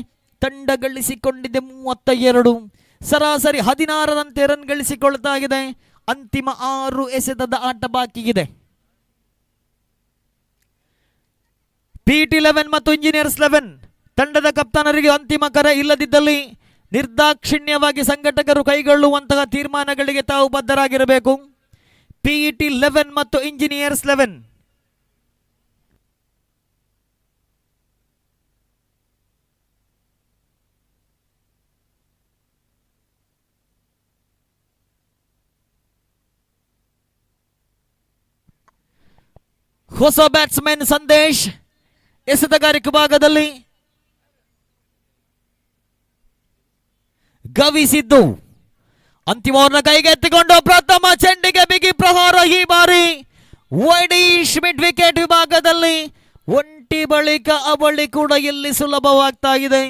ತಂಡ ಗಳಿಸಿಕೊಂಡಿದೆ 32. ಸರಾಸರಿ 16ರಂತೆ ರನ್ ಗಳಿಸಿಕೊಳ್ತಾ ಇದೆ. ಅಂತಿಮ 6 ಎಸೆತದ ಆಟ ಬಾಕಿ ಇದೆ. PT11 ಮತ್ತು ಇಂಜಿನಿಯರ್ಸ್ 11 ತಂಡದ ಕಪ್ತಾನರಿಗೆ ಅಂತಿಮ ಕರೆ. ಇಲ್ಲದಿದ್ದಲ್ಲಿ ನಿರ್ದಾಕ್ಷಿಣ್ಯವಾಗಿ ಸಂಘಟಕರು ಕೈಗೊಳ್ಳುವಂತಹ ತೀರ್ಮಾನಗಳಿಗೆ ತಾವು ಬದ್ಧರಾಗಿರಬೇಕು. PT11 ಮತ್ತು ಇಂಜಿನಿಯರ್ಸ್ 11. ಹೊಸ ಬ್ಯಾಟ್ಸ್ಮನ್ ಸಂದೇಶ್ ಎಸೆತಗಾರಿಕೆ ಭಾಗದಲ್ಲಿ ಗವಿಸಿದ್ದು ಅಂತಿಮ ಓವರ್ನ ಕೈಗೆ ಎತ್ತಿಕೊಂಡು ಪ್ರಥಮ ಚೆಂಡಿಗೆ ಬಿಗಿ ಪ್ರಹಾರ. ಈ ಬಾರಿ ವೈಡಿಶ್ ಮಿಡ್ ವಿಕೆಟ್ ವಿಭಾಗದಲ್ಲಿ ಒಂಟಿ ಬಳಿಕ ಅವಳಿ ಕೂಡ ಇಲ್ಲಿ ಸುಲಭವಾಗ್ತಾ ಇದೆ.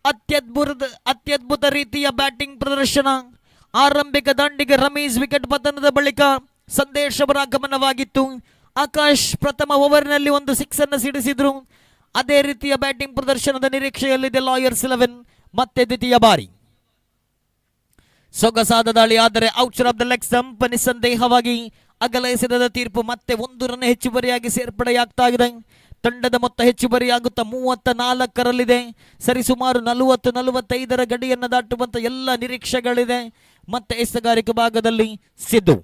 ಅತ್ಯದ್ಭುತ ರೀತಿಯ ಬ್ಯಾಟಿಂಗ್ ಪ್ರದರ್ಶನ. ಆರಂಭಿಕ ದಾಂಡಿಗೆ ರಮೀಸ್ ವಿಕೆಟ್ ಪತನದ ಬಳಿಕ ಸಂದೇಶ್ ಅವರ ಆಗಮನವಾಗಿತ್ತು. ಆಕಾಶ್ ಪ್ರಥಮ ಓವರ್ನಲ್ಲಿ 1 6 ಅನ್ನು ಸಿಡಿಸಿದ್ರು. ಅದೇ ರೀತಿಯ ಬ್ಯಾಟಿಂಗ್ ಪ್ರದರ್ಶನದ ನಿರೀಕ್ಷೆಯಲ್ಲಿದೆ ಲಾಯರ್ಸ್ 11 ಮತ್ತೆ ದ್ವಿತೀಯ ಬಾರಿ. ಸೊಗಸಾದ ದಾಳಿ, ಆದರೆ outside of the leg stump. ನಿಸ್ಸಂದೇಹವಾಗಿ ಅಗಲ ಎಸೆತದ ತೀರ್ಪು. ಮತ್ತೆ 1 ರನ್ ಹೆಚ್ಚುವರಿಯಾಗಿ ಸೇರ್ಪಡೆಯಾಗ್ತಾ ಇದೆ. ತಂಡದ ಮೊತ್ತ ಹೆಚ್ಚುವರಿಯಾಗುತ್ತಾ 34ರಲ್ಲಿದೆ. ಸರಿಸುಮಾರು 40-45ರ ಗಡಿಯನ್ನು ದಾಟುವಂತ ಎಲ್ಲ ನಿರೀಕ್ಷೆಗಳಿದೆ. ಮತ್ತೆ ಎಸೆತಗಾರಿಕೆ ಭಾಗದಲ್ಲಿ ಸಿದ್ದು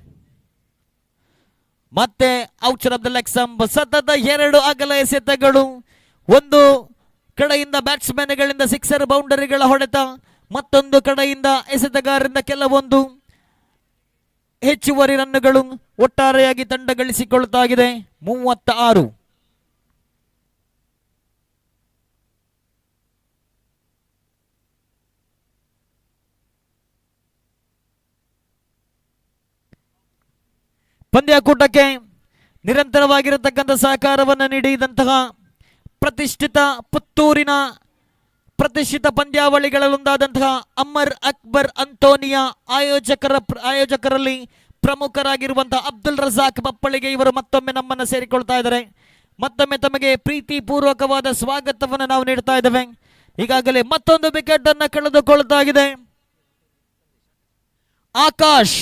ಮತ್ತೆ outside of the leg stump. ಸತತ 2 ಅಗಲ ಎಸೆತಗಳು. ಒಂದು ಕಡೆಯಿಂದ ಬ್ಯಾಟ್ಸ್ಮನ್ಗಳಿಂದ ಸಿಕ್ಸರ್ ಬೌಂಡರಿಗಳ ಹೊಡೆತ, ಮತ್ತೊಂದು ಕಡೆಯಿಂದ ಎಸೆತಗಾರರಿಂದ ಕೆಲವೊಂದು ಹೆಚ್ಚುವರಿ ರನ್ನುಗಳು. ಒಟ್ಟಾರೆಯಾಗಿ ತಂಡ ಗಳಿಸಿಕೊಳ್ತಾ ಇದೆ 36. ಪಂದ್ಯಾಕೂಟಕ್ಕೆ ನಿರಂತರವಾಗಿರತಕ್ಕಂಥ ಸಹಕಾರವನ್ನು ನೀಡಿದಂತಹ ಪ್ರತಿಷ್ಠಿತ ಪುತ್ತೂರಿನ ಪ್ರತಿಷ್ಠಿತ ಪಂದ್ಯಾವಳಿಗಳಲ್ಲೊಂದಾದಂತಹ ಅಮರ್ ಅಕ್ಬರ್ ಅಂತೋನಿಯಾ ಆಯೋಜಕರಲ್ಲಿ ಪ್ರಮುಖರಾಗಿರುವಂತಹ ಅಬ್ದುಲ್ ರಜಾಕ್ ಬಪ್ಪಳಿಗೆ ಇವರು ಮತ್ತೊಮ್ಮೆ ನಮ್ಮನ್ನು ಸೇರಿಕೊಳ್ತಾ ಇದ್ದಾರೆ. ಮತ್ತೊಮ್ಮೆ ತಮಗೆ ಪ್ರೀತಿ ಪೂರ್ವಕವಾದ ಸ್ವಾಗತವನ್ನು ನಾವು ನೀಡ್ತಾ ಇದ್ದೇವೆ. ಈಗಾಗಲೇ ಮತ್ತೊಂದು ವಿಕೆಟ್ ಅನ್ನು ಕಳೆದುಕೊಳ್ತಾ ಇದೆ ಆಕಾಶ್.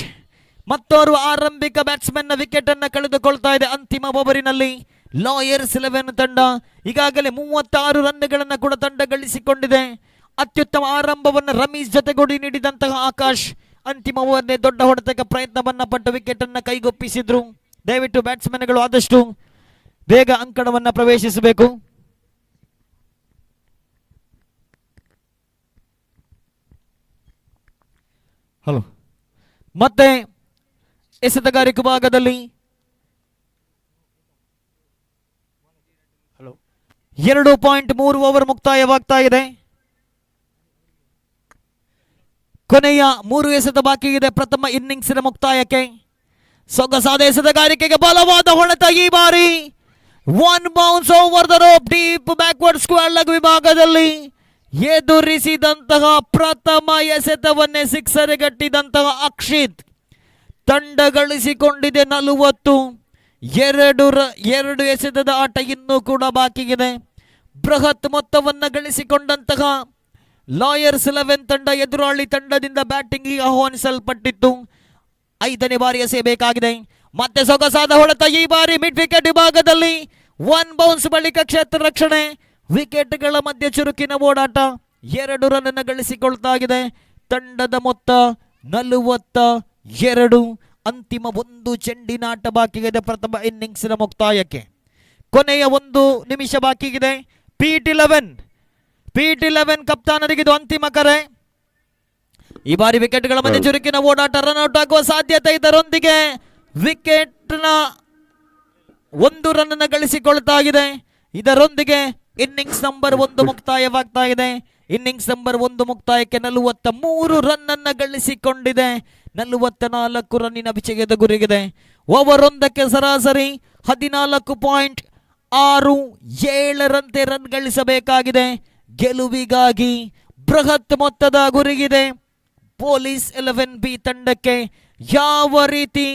ಮತ್ತೋರ್ವ ಆರಂಭಿಕ ಬ್ಯಾಟ್ಸ್ಮನ್ ನ ವಿಕೆಟ್ ಅನ್ನು ಕಳೆದುಕೊಳ್ತಾ ಇದೆ ಅಂತಿಮ ಓವರಿನಲ್ಲಿ ಲಾಯರ್ಸ್ 11 ತಂಡ. ಈಗಾಗಲೇ 36 ರನ್ಗಳನ್ನು ಕೂಡ ತಂಡ ಗಳಿಸಿಕೊಂಡಿದೆ. ಅತ್ಯುತ್ತಮ ಆರಂಭವನ್ನು ರಮೀಸ್ ಜೊತೆಗೂಡಿ ನೀಡಿದಂತಹ ಆಕಾಶ್ ಅಂತಿಮ ಓವರ್ನೇ ದೊಡ್ಡ ಹೊಡೆತಕ್ಕೆ ಪ್ರಯತ್ನವನ್ನ ಪಟ್ಟು ವಿಕೆಟ್ ಅನ್ನು ಕೈಗೊಪ್ಪಿಸಿದ್ರು. ದಯವಿಟ್ಟು ಬ್ಯಾಟ್ಸ್ಮನ್ಗಳು ಆದಷ್ಟು ಬೇಗ ಅಂಕಣವನ್ನು ಪ್ರವೇಶಿಸಬೇಕು. ಹಲೋ ಮತ್ತೆ ಎಸೆತಗಾರಿಕೆ ಭಾಗದಲ್ಲಿ 2.3 ಓವರ್ ಮುಕ್ತಾಯವಾಗ್ತಾ ಇದೆ. ಕೊನೆಯ 3 ಎಸೆತ ಬಾಕಿ ಇದೆ ಪ್ರಥಮ ಇನ್ನಿಂಗ್ಸಿನ ಮುಕ್ತಾಯಕ್ಕೆ. ಸೊಗಸಾದ ಎಸೆತಗಾರಿಕೆಗೆ ಬಲವಾದ ಹೊಡೆತ. ಈ ಬಾರಿ 1 bounce over the rope deep backward square leg ವಿಭಾಗದಲ್ಲಿ ಎದುರಿಸಿದಂತಹ ಪ್ರಥಮ ಎಸೆತವನ್ನೇ ಸಿಕ್ಸರ್ಗಟ್ಟಿದಂತಹ ಅಕ್ಷಿತ್. ತಂಡ ಗಳಿಸಿಕೊಂಡಿದೆ 40. 2 ಎಸೆತದ ಆಟ ಇನ್ನೂ ಕೂಡ ಬಾಕಿ ಇದೆ. ಬೃಹತ್ ಮೊತ್ತವನ್ನು ಗಳಿಸಿಕೊಂಡಂತಹ ಲಾಯರ್ಸ್ 11 ತಂಡ ಎದುರಾಳಿ ತಂಡದಿಂದ ಬ್ಯಾಟಿಂಗ್ ಆಹ್ವಾನಿಸಲ್ಪಟ್ಟಿತ್ತು. 5ನೇ ಬಾರಿ ಎಸೆಯಬೇಕಾಗಿದೆ. ಮತ್ತೆ ಸೊಗಸಾದ ಹೊಡೆತ ಈ ಬಾರಿ ಮಿಡ್ ವಿಕೆಟ್ ವಿಭಾಗದಲ್ಲಿ 1 ಬೌನ್ಸ್ ಬಳಿಕ ಕ್ಷೇತ್ರ ರಕ್ಷಣೆ. ವಿಕೆಟ್ಗಳ ಮಧ್ಯೆ ಚುರುಕಿನ ಓಡಾಟ. 2 ರನ್ ಅನ್ನು ಗಳಿಸಿಕೊಳ್ತಾಗಿದೆ. ತಂಡದ ಮೊತ್ತ 42. ಅಂತಿಮ 1 ಚೆಂಡಿನಾಟ ಬಾಕಿಗಿದೆ ಪ್ರಥಮ ಇನ್ನಿಂಗ್ಸಿನ ಮುಕ್ತಾಯಕ್ಕೆ. ಕೊನೆಯ 1 ನಿಮಿಷ ಬಾಕಿಗಿದೆ. ಪೀಟ್11 ಕಪ್ತಾನರಿಗಿದು ಅಂತಿಮ ಕರೆ. ಈ ಬಾರಿ ವಿಕೆಟ್ಗಳ ಮಧ್ಯೆ ಚುರುಕಿನ ಓಡಾಟ. ರನ್ಔಟ್ ಆಗುವ ಸಾಧ್ಯತೆ. ಇದರೊಂದಿಗೆ ವಿಕೆಟ್ನ 1 ರನ್ ಅನ್ನು ಗಳಿಸಿಕೊಳ್ತಾ ಇದೆ. ಇದರೊಂದಿಗೆ ಇನ್ನಿಂಗ್ಸ್ ನಂಬರ್ 1 ಮುಕ್ತಾಯವಾಗ್ತಾ ಇದೆ. ಇನ್ನಿಂಗ್ಸ್ ನಂಬರ್ 1 ಮುಕ್ತಾಯಕ್ಕೆ 43 ರನ್ ಅನ್ನು ಗಳಿಸಿಕೊಂಡಿದೆ. 44 ರನ್ನಿನ ವಿಜಯದ ಗುರಿಗಿದೆ. ಓವರ್ 1ಕ್ಕೆ ಸರಾಸರಿ 14.67 ರಂತೆ ರನ್ ಗಳಿಸಬೇಕಾಗಿದೆ. ಗೆಲುವಿಗಾಗಿ ಬೃಹತ್ ಮೊತ್ತದ ಗುರಿಗಿದೆ ಪೊಲೀಸ್ 11B ತಂಡಕ್ಕೆ. ಯಾವ ರೀತಿ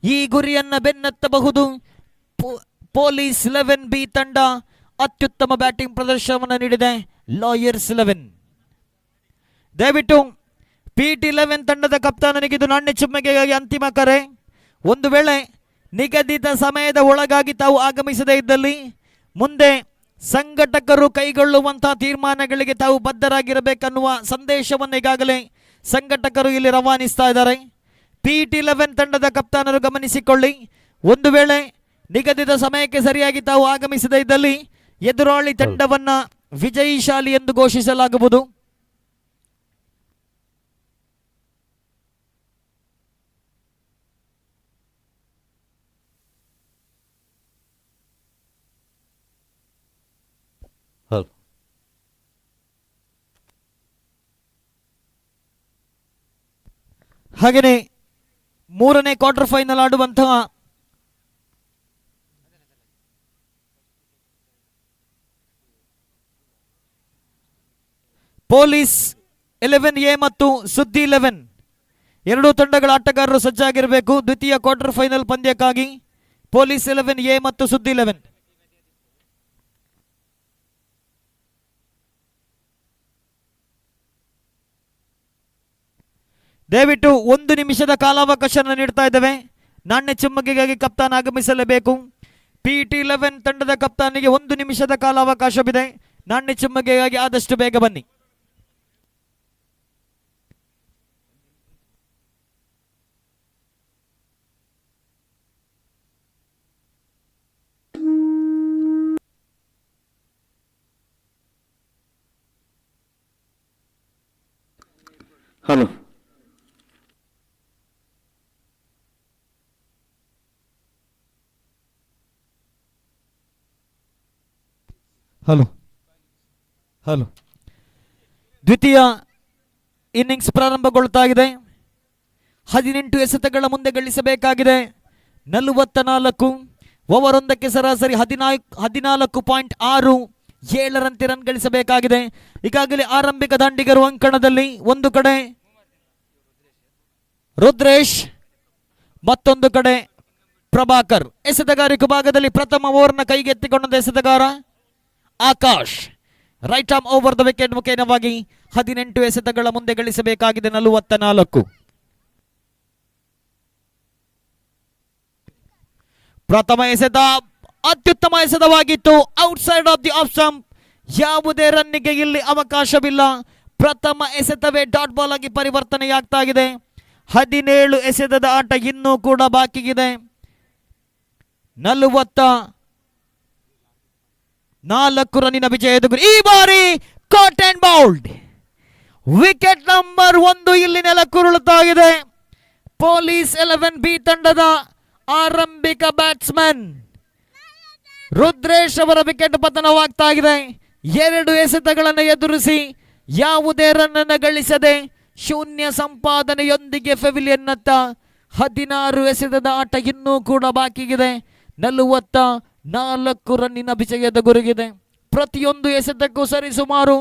ಈ ಗುರಿಯನ್ನು ಬೆನ್ನತ್ತಬಹುದು? ಪೊಲೀಸ್ 11B ತಂಡ ಅತ್ಯುತ್ತಮ ಬ್ಯಾಟಿಂಗ್ ಪ್ರದರ್ಶನವನ್ನು ನೀಡಿದೆ. ಲಾಯರ್ಸ್ 11 ದಯವಿಟ್ಟು ಪೀಟ್11 ತಂಡದ ಕಪ್ತಾನನಿಗಿದು ನಾಣ್ಯ ಚಿಮ್ಮಿಗೆಗಾಗಿ ಅಂತಿಮ ಕರೆ. ಒಂದು ವೇಳೆ ನಿಗದಿತ ಸಮಯದ ಒಳಗಾಗಿ ತಾವು ಆಗಮಿಸದೇ ಇದ್ದಲ್ಲಿ ಮುಂದೆ ಸಂಘಟಕರು ಕೈಗೊಳ್ಳುವಂತಹ ತೀರ್ಮಾನಗಳಿಗೆ ತಾವು ಬದ್ಧರಾಗಿರಬೇಕನ್ನುವ ಸಂದೇಶವನ್ನು ಈಗಾಗಲೇ ಸಂಘಟಕರು ಇಲ್ಲಿ ರವಾನಿಸ್ತಾ ಇದ್ದಾರೆ. ಪೀಟ್11 ತಂಡದ ಕಪ್ತಾನರು ಗಮನಿಸಿಕೊಳ್ಳಿ, ಒಂದು ವೇಳೆ ನಿಗದಿತ ಸಮಯಕ್ಕೆ ಸರಿಯಾಗಿ ತಾವು ಆಗಮಿಸದೇ ಇದ್ದಲ್ಲಿ ಎದುರಾಳಿ ತಂಡವನ್ನ ವಿಜಯಿಶಾಲಿ ಎಂದು ಘೋಷಿಸಲಾಗುವುದು. ಹಾಗೆಯೇ 3ನೇ ಕ್ವಾರ್ಟರ್ ಫೈನಲ್ ಆಡುವಂತಹ ಪೊಲೀಸ್ 11A ಮತ್ತು ಸುದ್ದಿ 11 ಎರಡೂ ತಂಡಗಳ ಆಟಗಾರರು ಸಜ್ಜಾಗಿರಬೇಕು ದ್ವಿತೀಯ ಕ್ವಾರ್ಟರ್ ಫೈನಲ್ ಪಂದ್ಯಕ್ಕಾಗಿ. ಪೊಲೀಸ್ 11A ಮತ್ತು ಸುದ್ದಿ 11 ದಯವಿಟ್ಟು 1 ನಿಮಿಷದ ಕಾಲಾವಕಾಶವನ್ನು ನೀಡ್ತಾ ಇದ್ದೇವೆ. ನಾಣ್ಯ ಚಿಮ್ಮುಗೆಗಾಗಿ ಕಪ್ತಾನ್ ಆಗಮಿಸಲೇಬೇಕು. ಪೀಟ್11 ತಂಡದ ಕಪ್ತಾನಿಗೆ 1 ನಿಮಿಷದ ಕಾಲಾವಕಾಶವಿದೆ. ನಾಣ್ಯ ಚಿಮ್ಮುಗೆಗಾಗಿ ಆದಷ್ಟು ಬೇಗ ಬನ್ನಿ. ಹಲೋ ಹಲೋ ಹಲೋ ದ್ವಿತೀಯ ಇನ್ನಿಂಗ್ಸ್ ಪ್ರಾರಂಭಗೊಳ್ತಾ ಇದೆ. 18 ಎಸೆತಗಳ ಮುಂದೆ ಗಳಿಸಬೇಕಾಗಿದೆ 44. ಓವರ್ 1ಕ್ಕೆ ಸರಾಸರಿ 14.67 ರಂತೆ ರನ್ ಗಳಿಸಬೇಕಾಗಿದೆ. ಈಗಾಗಲೇ ಆರಂಭಿಕ ದಾಂಡಿಗರು ಅಂಕಣದಲ್ಲಿ ಒಂದು ಕಡೆ ರುದ್ರೇಶ್, ಮತ್ತೊಂದು ಕಡೆ ಪ್ರಭಾಕರ್. ಎಸೆತಗಾರಿಕೆ ಭಾಗದಲ್ಲಿ ಪ್ರಥಮ ಓವರ್ನ ಕೈಗೆತ್ತಿಕೊಂಡ ಎಸೆತಗಾರ Akash. Right arm over the wicket ಮುಖೇನವಾಗಿ 18 ಎಸೆತಗಳ ಮುಂದೆ ಗಳಿಸಬೇಕಾಗಿದೆ 44. ಪ್ರಥಮ ಎಸೆತ ಅತ್ಯುತ್ತಮ ಎಸೆತವಾಗಿತ್ತು. Outside of the off stump. ಯಾವುದೇ ರನ್ನಿಗೆ ಇಲ್ಲಿ ಅವಕಾಶವಿಲ್ಲ. ಪ್ರಥಮ ಎಸೆತವೇ ಡಾಟ್ ಬಾಲ್ ಆಗಿ ಪರಿವರ್ತನೆಯಾಗ್ತಾ ಇದೆ. 17 ಎಸೆತದ ಆಟ ಇನ್ನೂ ಕೂಡ ಬಾಕಿಗಿದೆ. 44 ರನ್ನಿನ ವಿಜಯದ ಗುರಿ. ಈ ಬಾರಿ ಕಾಟ್ ಅಂಡ್ ಬೌಲ್ಡ್. ವಿಕೆಟ್ ನಂಬರ್ 1 ಇಲ್ಲಿ ನೆಲಕ್ಕುರುಳುತ್ತಾ ಇದೆ. ಪೊಲೀಸ್ 11B ತಂಡದ ಆರಂಭಿಕ ಬ್ಯಾಟ್ಸ್ಮನ್ ರುದ್ರೇಶ್ ಅವರ ವಿಕೆಟ್ ಪತನವಾಗ್ತಾ ಇದೆ. 2 ಎಸೆತಗಳನ್ನು ಎದುರಿಸಿ ಯಾವುದೇ ರನ್ ಅನ್ನು ಗಳಿಸದೆ ಶೂನ್ಯ ಸಂಪಾದನೆಯೊಂದಿಗೆ ಪೆವಿಲಿಯನ್ ನತ್ತ 16 ಎಸೆತದ ಆಟ ಇನ್ನೂ ಕೂಡ ಬಾಕಿಗಿದೆ. 44 ರನ್ನಿನ ವಿಜಯದ ಗುರಿಗಿದೆ. ಪ್ರತಿಯೊಂದು ಎಸೆತಕ್ಕೂ ಸರಿಸುಮಾರು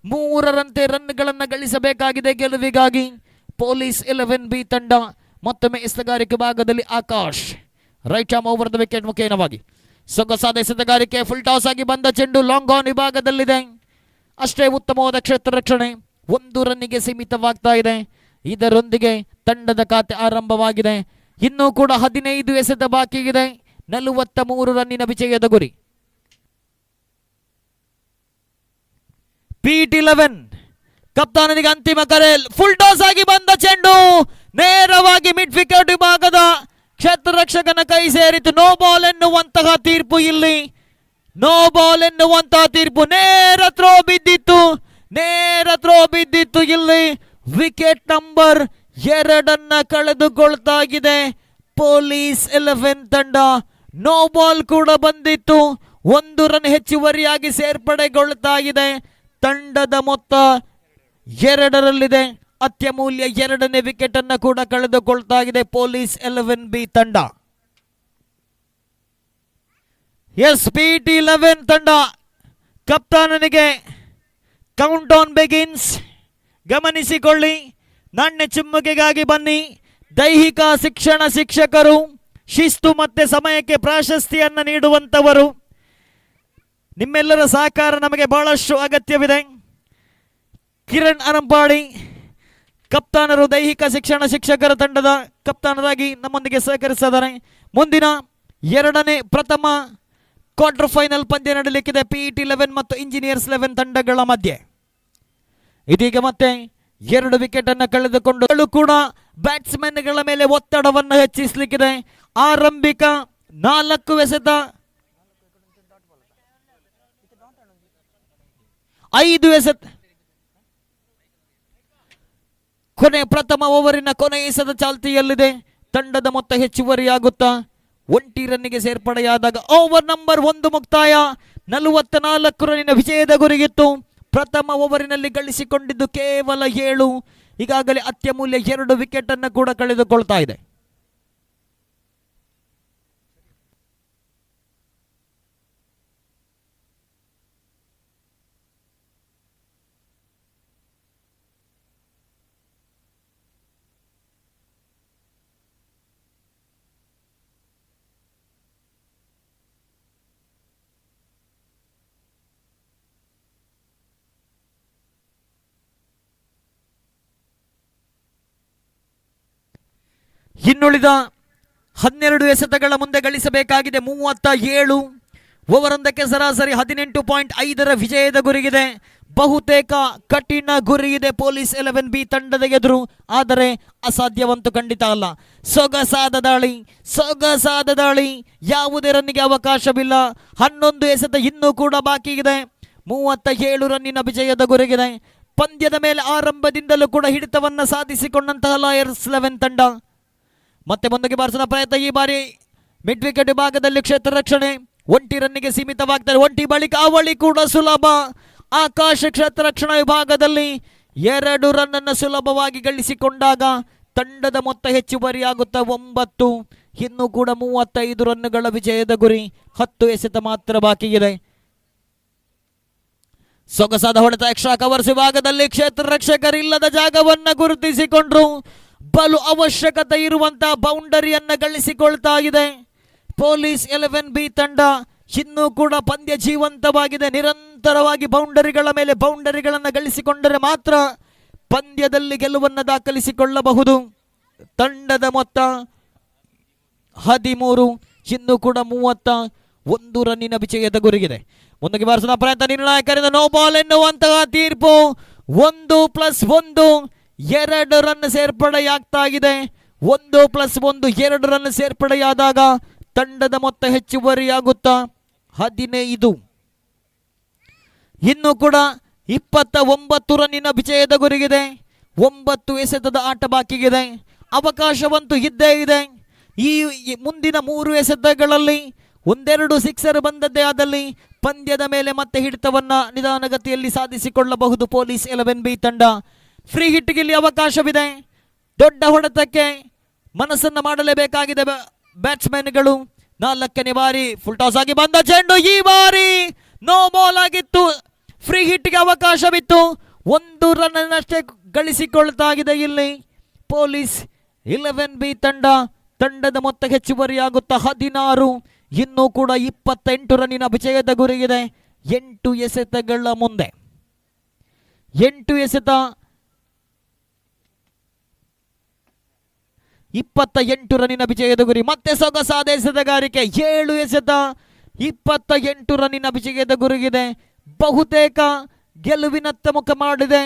3 ರಂತೆ ರನ್ಗಳನ್ನು ಗಳಿಸಬೇಕಾಗಿದೆ ಗೆಲುವಿಗಾಗಿ. ಪೊಲೀಸ್ 11B ತಂಡ ಮತ್ತೊಮ್ಮೆ ಎಸೆತಗಾರಿಕೆ ಭಾಗದಲ್ಲಿ Akash. Right arm over the wicket ಮುಖೇನವಾಗಿ ಸೊಗಸಾದ ಎಸೆತಗಾರಿಕೆ. ಫುಲ್ ಟಾಸ್ ಆಗಿ ಬಂದ ಚೆಂಡು ಲಾಂಗ್ ಆನ್ ವಿಭಾಗದಲ್ಲಿದೆ. ಅಷ್ಟೇ ಉತ್ತಮವಾದ ಕ್ಷೇತ್ರ ರಕ್ಷಣೆ. 1 ರನ್ನಿಗೆ ಸೀಮಿತವಾಗ್ತಾ ಇದೆ. ಇದರೊಂದಿಗೆ ತಂಡದ ಖಾತೆ ಆರಂಭವಾಗಿದೆ. ಇನ್ನೂ ಕೂಡ 15 ಎಸೆತ ಬಾಕಿ ಇದೆ. 43 ರನ್ನಿನ ವಿಜಯದ ಗುರಿ. P11 ಕಪ್ತಾನನಿಗೆ ಅಂತಿಮ ಕರೆ. ಫುಲ್ ಟಾಸ್ ಆಗಿ ಬಂದ ಚೆಂಡು ನೇರವಾಗಿ ಮಿಡ್ ವಿಕೆಟ್ ವಿಭಾಗದ ಕ್ಷೇತ್ರ ರಕ್ಷಕನ ಕೈ ಸೇರಿತು. ನೋ ಬಾಲ್ ಎನ್ನುವಂತಹ ತೀರ್ಪು ಇಲ್ಲಿ. ನೋ ಬಾಲ್ ಎನ್ನುವಂತಹ ತೀರ್ಪು. ನೇರ ಥ್ರೋ ಬಿದ್ದಿತ್ತು ಇಲ್ಲಿ. ವಿಕೆಟ್ ನಂಬರ್ 2 ಕಳೆದುಕೊಳ್ತಾ ಇದೆ ಪೊಲೀಸ್ 11 ತಂಡ. ನೋ ಬಾಲ್ ಕೂಡ ಬಂದಿತ್ತು. 1 ರನ್ ಹೆಚ್ಚುವರಿಯಾಗಿ ಸೇರ್ಪಡೆಗೊಳ್ತಾ ಇದೆ. ತಂಡದ ಮೊತ್ತ 2ರಲ್ಲಿದೆ. ಅತ್ಯಮೂಲ್ಯ 2ನೇ ವಿಕೆಟ್ ಅನ್ನು ಕೂಡ ಕಳೆದುಕೊಳ್ತಾ ಇದೆ ಪೊಲೀಸ್ 11B ತಂಡ. P11 ತಂಡ ಕಪ್ತಾನನಿಗೆ ಕೌಂಟ್ ಆನ್ ಬಿಗಿನ್ಸ್. ಗಮನಿಸಿಕೊಳ್ಳಿ, ನಾಣ್ಯ ಚಿಮ್ಮುಗೆಗಾಗಿ ಬನ್ನಿ. ದೈಹಿಕ ಶಿಕ್ಷಣ ಶಿಕ್ಷಕರು, ಶಿಸ್ತು ಮತ್ತೆ ಸಮಯಕ್ಕೆ ಪ್ರಾಶಸ್ತ್ಯವನ್ನು ನೀಡುವಂಥವರು. ನಿಮ್ಮೆಲ್ಲರ ಸಹಕಾರ ನಮಗೆ ಬಹಳಷ್ಟು ಅಗತ್ಯವಿದೆ. ಕಿರಣ್ ಅರಂಪಾಡಿ ಕಪ್ತಾನರು ದೈಹಿಕ ಶಿಕ್ಷಣ ಶಿಕ್ಷಕರ ತಂಡದ ಕಪ್ತಾನರಾಗಿ ನಮ್ಮೊಂದಿಗೆ ಸಹಕರಿಸಿದ್ದಾರೆ. ಮುಂದಿನ 2ನೇ ಪ್ರಥಮ ಕ್ವಾರ್ಟರ್ ಫೈನಲ್ ಪಂದ್ಯ ನಡೆಯಲಿಕ್ಕಿದೆ P11 ಮತ್ತು ಇಂಜಿನಿಯರ್ಸ್ 11 ತಂಡಗಳ ಮಧ್ಯೆ. ಇದೀಗ ಮತ್ತೆ 2 ವಿಕೆಟ್ ಅನ್ನು ಕಳೆದುಕೊಂಡು ಕೂಡ ಬ್ಯಾಟ್ಸ್ಮನ್ಗಳ ಮೇಲೆ ಒತ್ತಡವನ್ನು ಹೆಚ್ಚಿಸಲಿಕ್ಕಿದೆ. ಆರಂಭಿಕ 4 ಎಸೆತ 5 ಎಸೆತ. ಪ್ರಥಮ ಓವರಿನ ಕೊನೆ ಎಸೆತ ಚಾಲ್ತಿಯಲ್ಲಿದೆ. ತಂಡದ ಮೊತ್ತ ಹೆಚ್ಚುವರಿಯಾಗುತ್ತಾ 1 ರನ್ನಿಗೆ ಸೇರ್ಪಡೆಯಾದಾಗ ಓವರ್ ನಂಬರ್ 1 ಮುಕ್ತಾಯ. 44 ರನ್ನಿನ ವಿಜಯದ ಗುರಿಗಿತ್ತು. ಪ್ರಥಮ ಓವರಿನಲ್ಲಿ ಗಳಿಸಿಕೊಂಡಿದ್ದು ಕೇವಲ 7. ಈಗಾಗಲೇ ಅತ್ಯಮೂಲ್ಯ 2 ವಿಕೆಟ್ ಅನ್ನು ಕೂಡ ಕಳೆದುಕೊಳ್ತಾ ಇದೆ. ಇನ್ನುಳಿದ 12 ಎಸೆತಗಳ ಮುಂದೆ ಗಳಿಸಬೇಕಾಗಿದೆ 37. ಓವರೊಂದಕ್ಕೆ ಸರಾಸರಿ 18.5ರ ವಿಜಯದ ಗುರಿಗಿದೆ. ಬಹುತೇಕ ಕಠಿಣ ಗುರಿ ಇದೆ ಪೊಲೀಸ್ 11B ತಂಡದ ಎದುರು. ಆದರೆ ಅಸಾಧ್ಯವಂತೂ ಖಂಡಿತ ಅಲ್ಲ. ಸೊಗಸಾದ ದಾಳಿ, ಯಾವುದೇ ರನ್ನಿಗೆ ಅವಕಾಶವಿಲ್ಲ. 11 ಎಸೆತ ಇನ್ನೂ ಕೂಡ ಬಾಕಿ ಇದೆ. 37 ರನ್ನಿನ ವಿಜಯದ ಗುರಿಗಿದೆ. ಪಂದ್ಯದ ಮೇಲೆ ಆರಂಭದಿಂದಲೂ ಕೂಡ ಹಿಡಿತವನ್ನು ಸಾಧಿಸಿಕೊಂಡಂತಹ ಲಾಯರ್ಸ್ 11 ತಂಡ ಮತ್ತೆ ಮುಂದಕ್ಕೆ ಬಾರಿಸಿದ ಪ್ರಯತ್ನ. ಈ ಬಾರಿ ಮಿಡ್ ವಿಕೆಟ್ ವಿಭಾಗದಲ್ಲಿ ಕ್ಷೇತ್ರ ರಕ್ಷಣೆ 1 ರನ್ನಿಗೆ ಸೀಮಿತವಾಗ್ತಾರೆ. 1 ಬಳಿಕ ಅವಳಿ ಕೂಡ ಸುಲಭ. ಆಕಾಶ ಕ್ಷೇತ್ರ ರಕ್ಷಣಾ ವಿಭಾಗದಲ್ಲಿ 2 ರನ್ ಅನ್ನು ಸುಲಭವಾಗಿ ಗಳಿಸಿಕೊಂಡಾಗ ತಂಡದ ಮೊತ್ತ ಹೆಚ್ಚುವರಿಯಾಗುತ್ತಾ 9. ಇನ್ನೂ ಕೂಡ 35 ರನ್ನುಗಳ ವಿಜಯದ ಗುರಿ. 10 ಎಸೆತ ಮಾತ್ರ ಬಾಕಿ ಇದೆ. ಸೊಗಸಾದ ಹೊಡೆತ. ಎಕ್ಸ್ಟ್ರಾ ಕವರ್ಸ್ ವಿಭಾಗದಲ್ಲಿ ಕ್ಷೇತ್ರ ರಕ್ಷಕರಿಲ್ಲದ ಜಾಗವನ್ನು ಗುರುತಿಸಿಕೊಂಡ್ರು. ಬಲು ಅವಶ್ಯಕತೆ ಇರುವಂತಹ ಬೌಂಡರಿಯನ್ನು ಗಳಿಸಿಕೊಳ್ತಾ ಇದೆ ಪೊಲೀಸ್ 11B ತಂಡ. ಇನ್ನೂ ಕೂಡ ಪಂದ್ಯ ಜೀವಂತವಾಗಿದೆ. ನಿರಂತರವಾಗಿ ಬೌಂಡರಿಗಳ ಮೇಲೆ ಬೌಂಡರಿಗಳನ್ನು ಗಳಿಸಿಕೊಂಡರೆ ಮಾತ್ರ ಪಂದ್ಯದಲ್ಲಿ ಗೆಲುವನ್ನು ದಾಖಲಿಸಿಕೊಳ್ಳಬಹುದು. ತಂಡದ ಮೊತ್ತ 13. ಇನ್ನೂ ಕೂಡ 31 ರನ್ನಿನ ವಿಜಯದ ಗುರಿಗಿದೆ. ಮುಂದಕ್ಕೆ ಬಾರಿಸಿದ ಪ್ರಯತ್ನ ನಿರ್ಣಾಯಕರಿಂದ ನೋ ಬಾಲ್ ಎನ್ನುವಂತಹ ತೀರ್ಪು. 1+1 2 ರನ್ ಸೇರ್ಪಡೆಯಾಗ್ತಾ ಇದೆ. 1+1 2 ರನ್ ಸೇರ್ಪಡೆಯಾದಾಗ ತಂಡದ ಮೊತ್ತ ಹೆಚ್ಚುವರಿಯಾಗುತ್ತಾ 15. ಇನ್ನು ಕೂಡ 29 ರನ್ನಿನ ವಿಜಯದ ಗುರಿಗಿದೆ. 9 ಎಸೆತದ ಆಟ ಬಾಕಿಗಿದೆ. ಅವಕಾಶವಂತೂ ಇದ್ದೇ ಇದೆ. ಈ ಮುಂದಿನ 3 ಎಸೆತಗಳಲ್ಲಿ 1-2 ಸಿಕ್ಸರ್ ಬಂದದ್ದೇ ಆದಲ್ಲಿ ಪಂದ್ಯದ ಮೇಲೆ ಮತ್ತೆ ಹಿಡಿತವನ್ನ ನಿಧಾನಗತಿಯಲ್ಲಿ ಸಾಧಿಸಿಕೊಳ್ಳಬಹುದು ಪೊಲೀಸ್ 11B ತಂಡ. ಫ್ರೀ ಹಿಟ್ಗೆ ಇಲ್ಲಿ ಅವಕಾಶವಿದೆ. ದೊಡ್ಡ ಹೊಡೆತಕ್ಕೆ ಮನಸ್ಸನ್ನು ಮಾಡಲೇಬೇಕಾಗಿದೆ ಬ್ಯಾಟ್ಸ್ಮನ್ಗಳು. 4ನೇ ಬಾರಿ ಫುಲ್ ಟಾಸ್ ಆಗಿ ಬಂದ ಚೆಂಡು ಈ ಬಾರಿ ನೋ ಬಾಲ್ ಆಗಿತ್ತು. ಫ್ರೀ ಹಿಟ್ಗೆ ಅವಕಾಶವಿತ್ತು. 1 ರನ್ ಅಷ್ಟೇ ಗಳಿಸಿಕೊಳ್ತಾ ಇದೆ ಇಲ್ಲಿ ಪೊಲೀಸ್ 11B ತಂಡ. ತಂಡದ ಮೊತ್ತ ಹೆಚ್ಚುವರಿಯಾಗುತ್ತಾ 16. ಇನ್ನೂ ಕೂಡ 28 ರನ್ನಿನ ವಿಜಯದ ಗುರಿಗಿದೆ. 8 ಎಸೆತಗಳ ಮುಂದೆ 8 ಎಸೆತ 28 ರನ್ನಿನ ವಿಜಯದ ಗುರಿ. ಮತ್ತೆ ಸೊಗಸಾದ ಎಸೆತಗಾರಿಕೆ, 7 ಎಸೆತ 28 ರನ್ನಿನ ವಿಜಯದ ಗುರಿಗಿದೆ. ಬಹುತೇಕ ಗೆಲುವಿನತ್ತ ಮುಖ ಮಾಡಿದೆ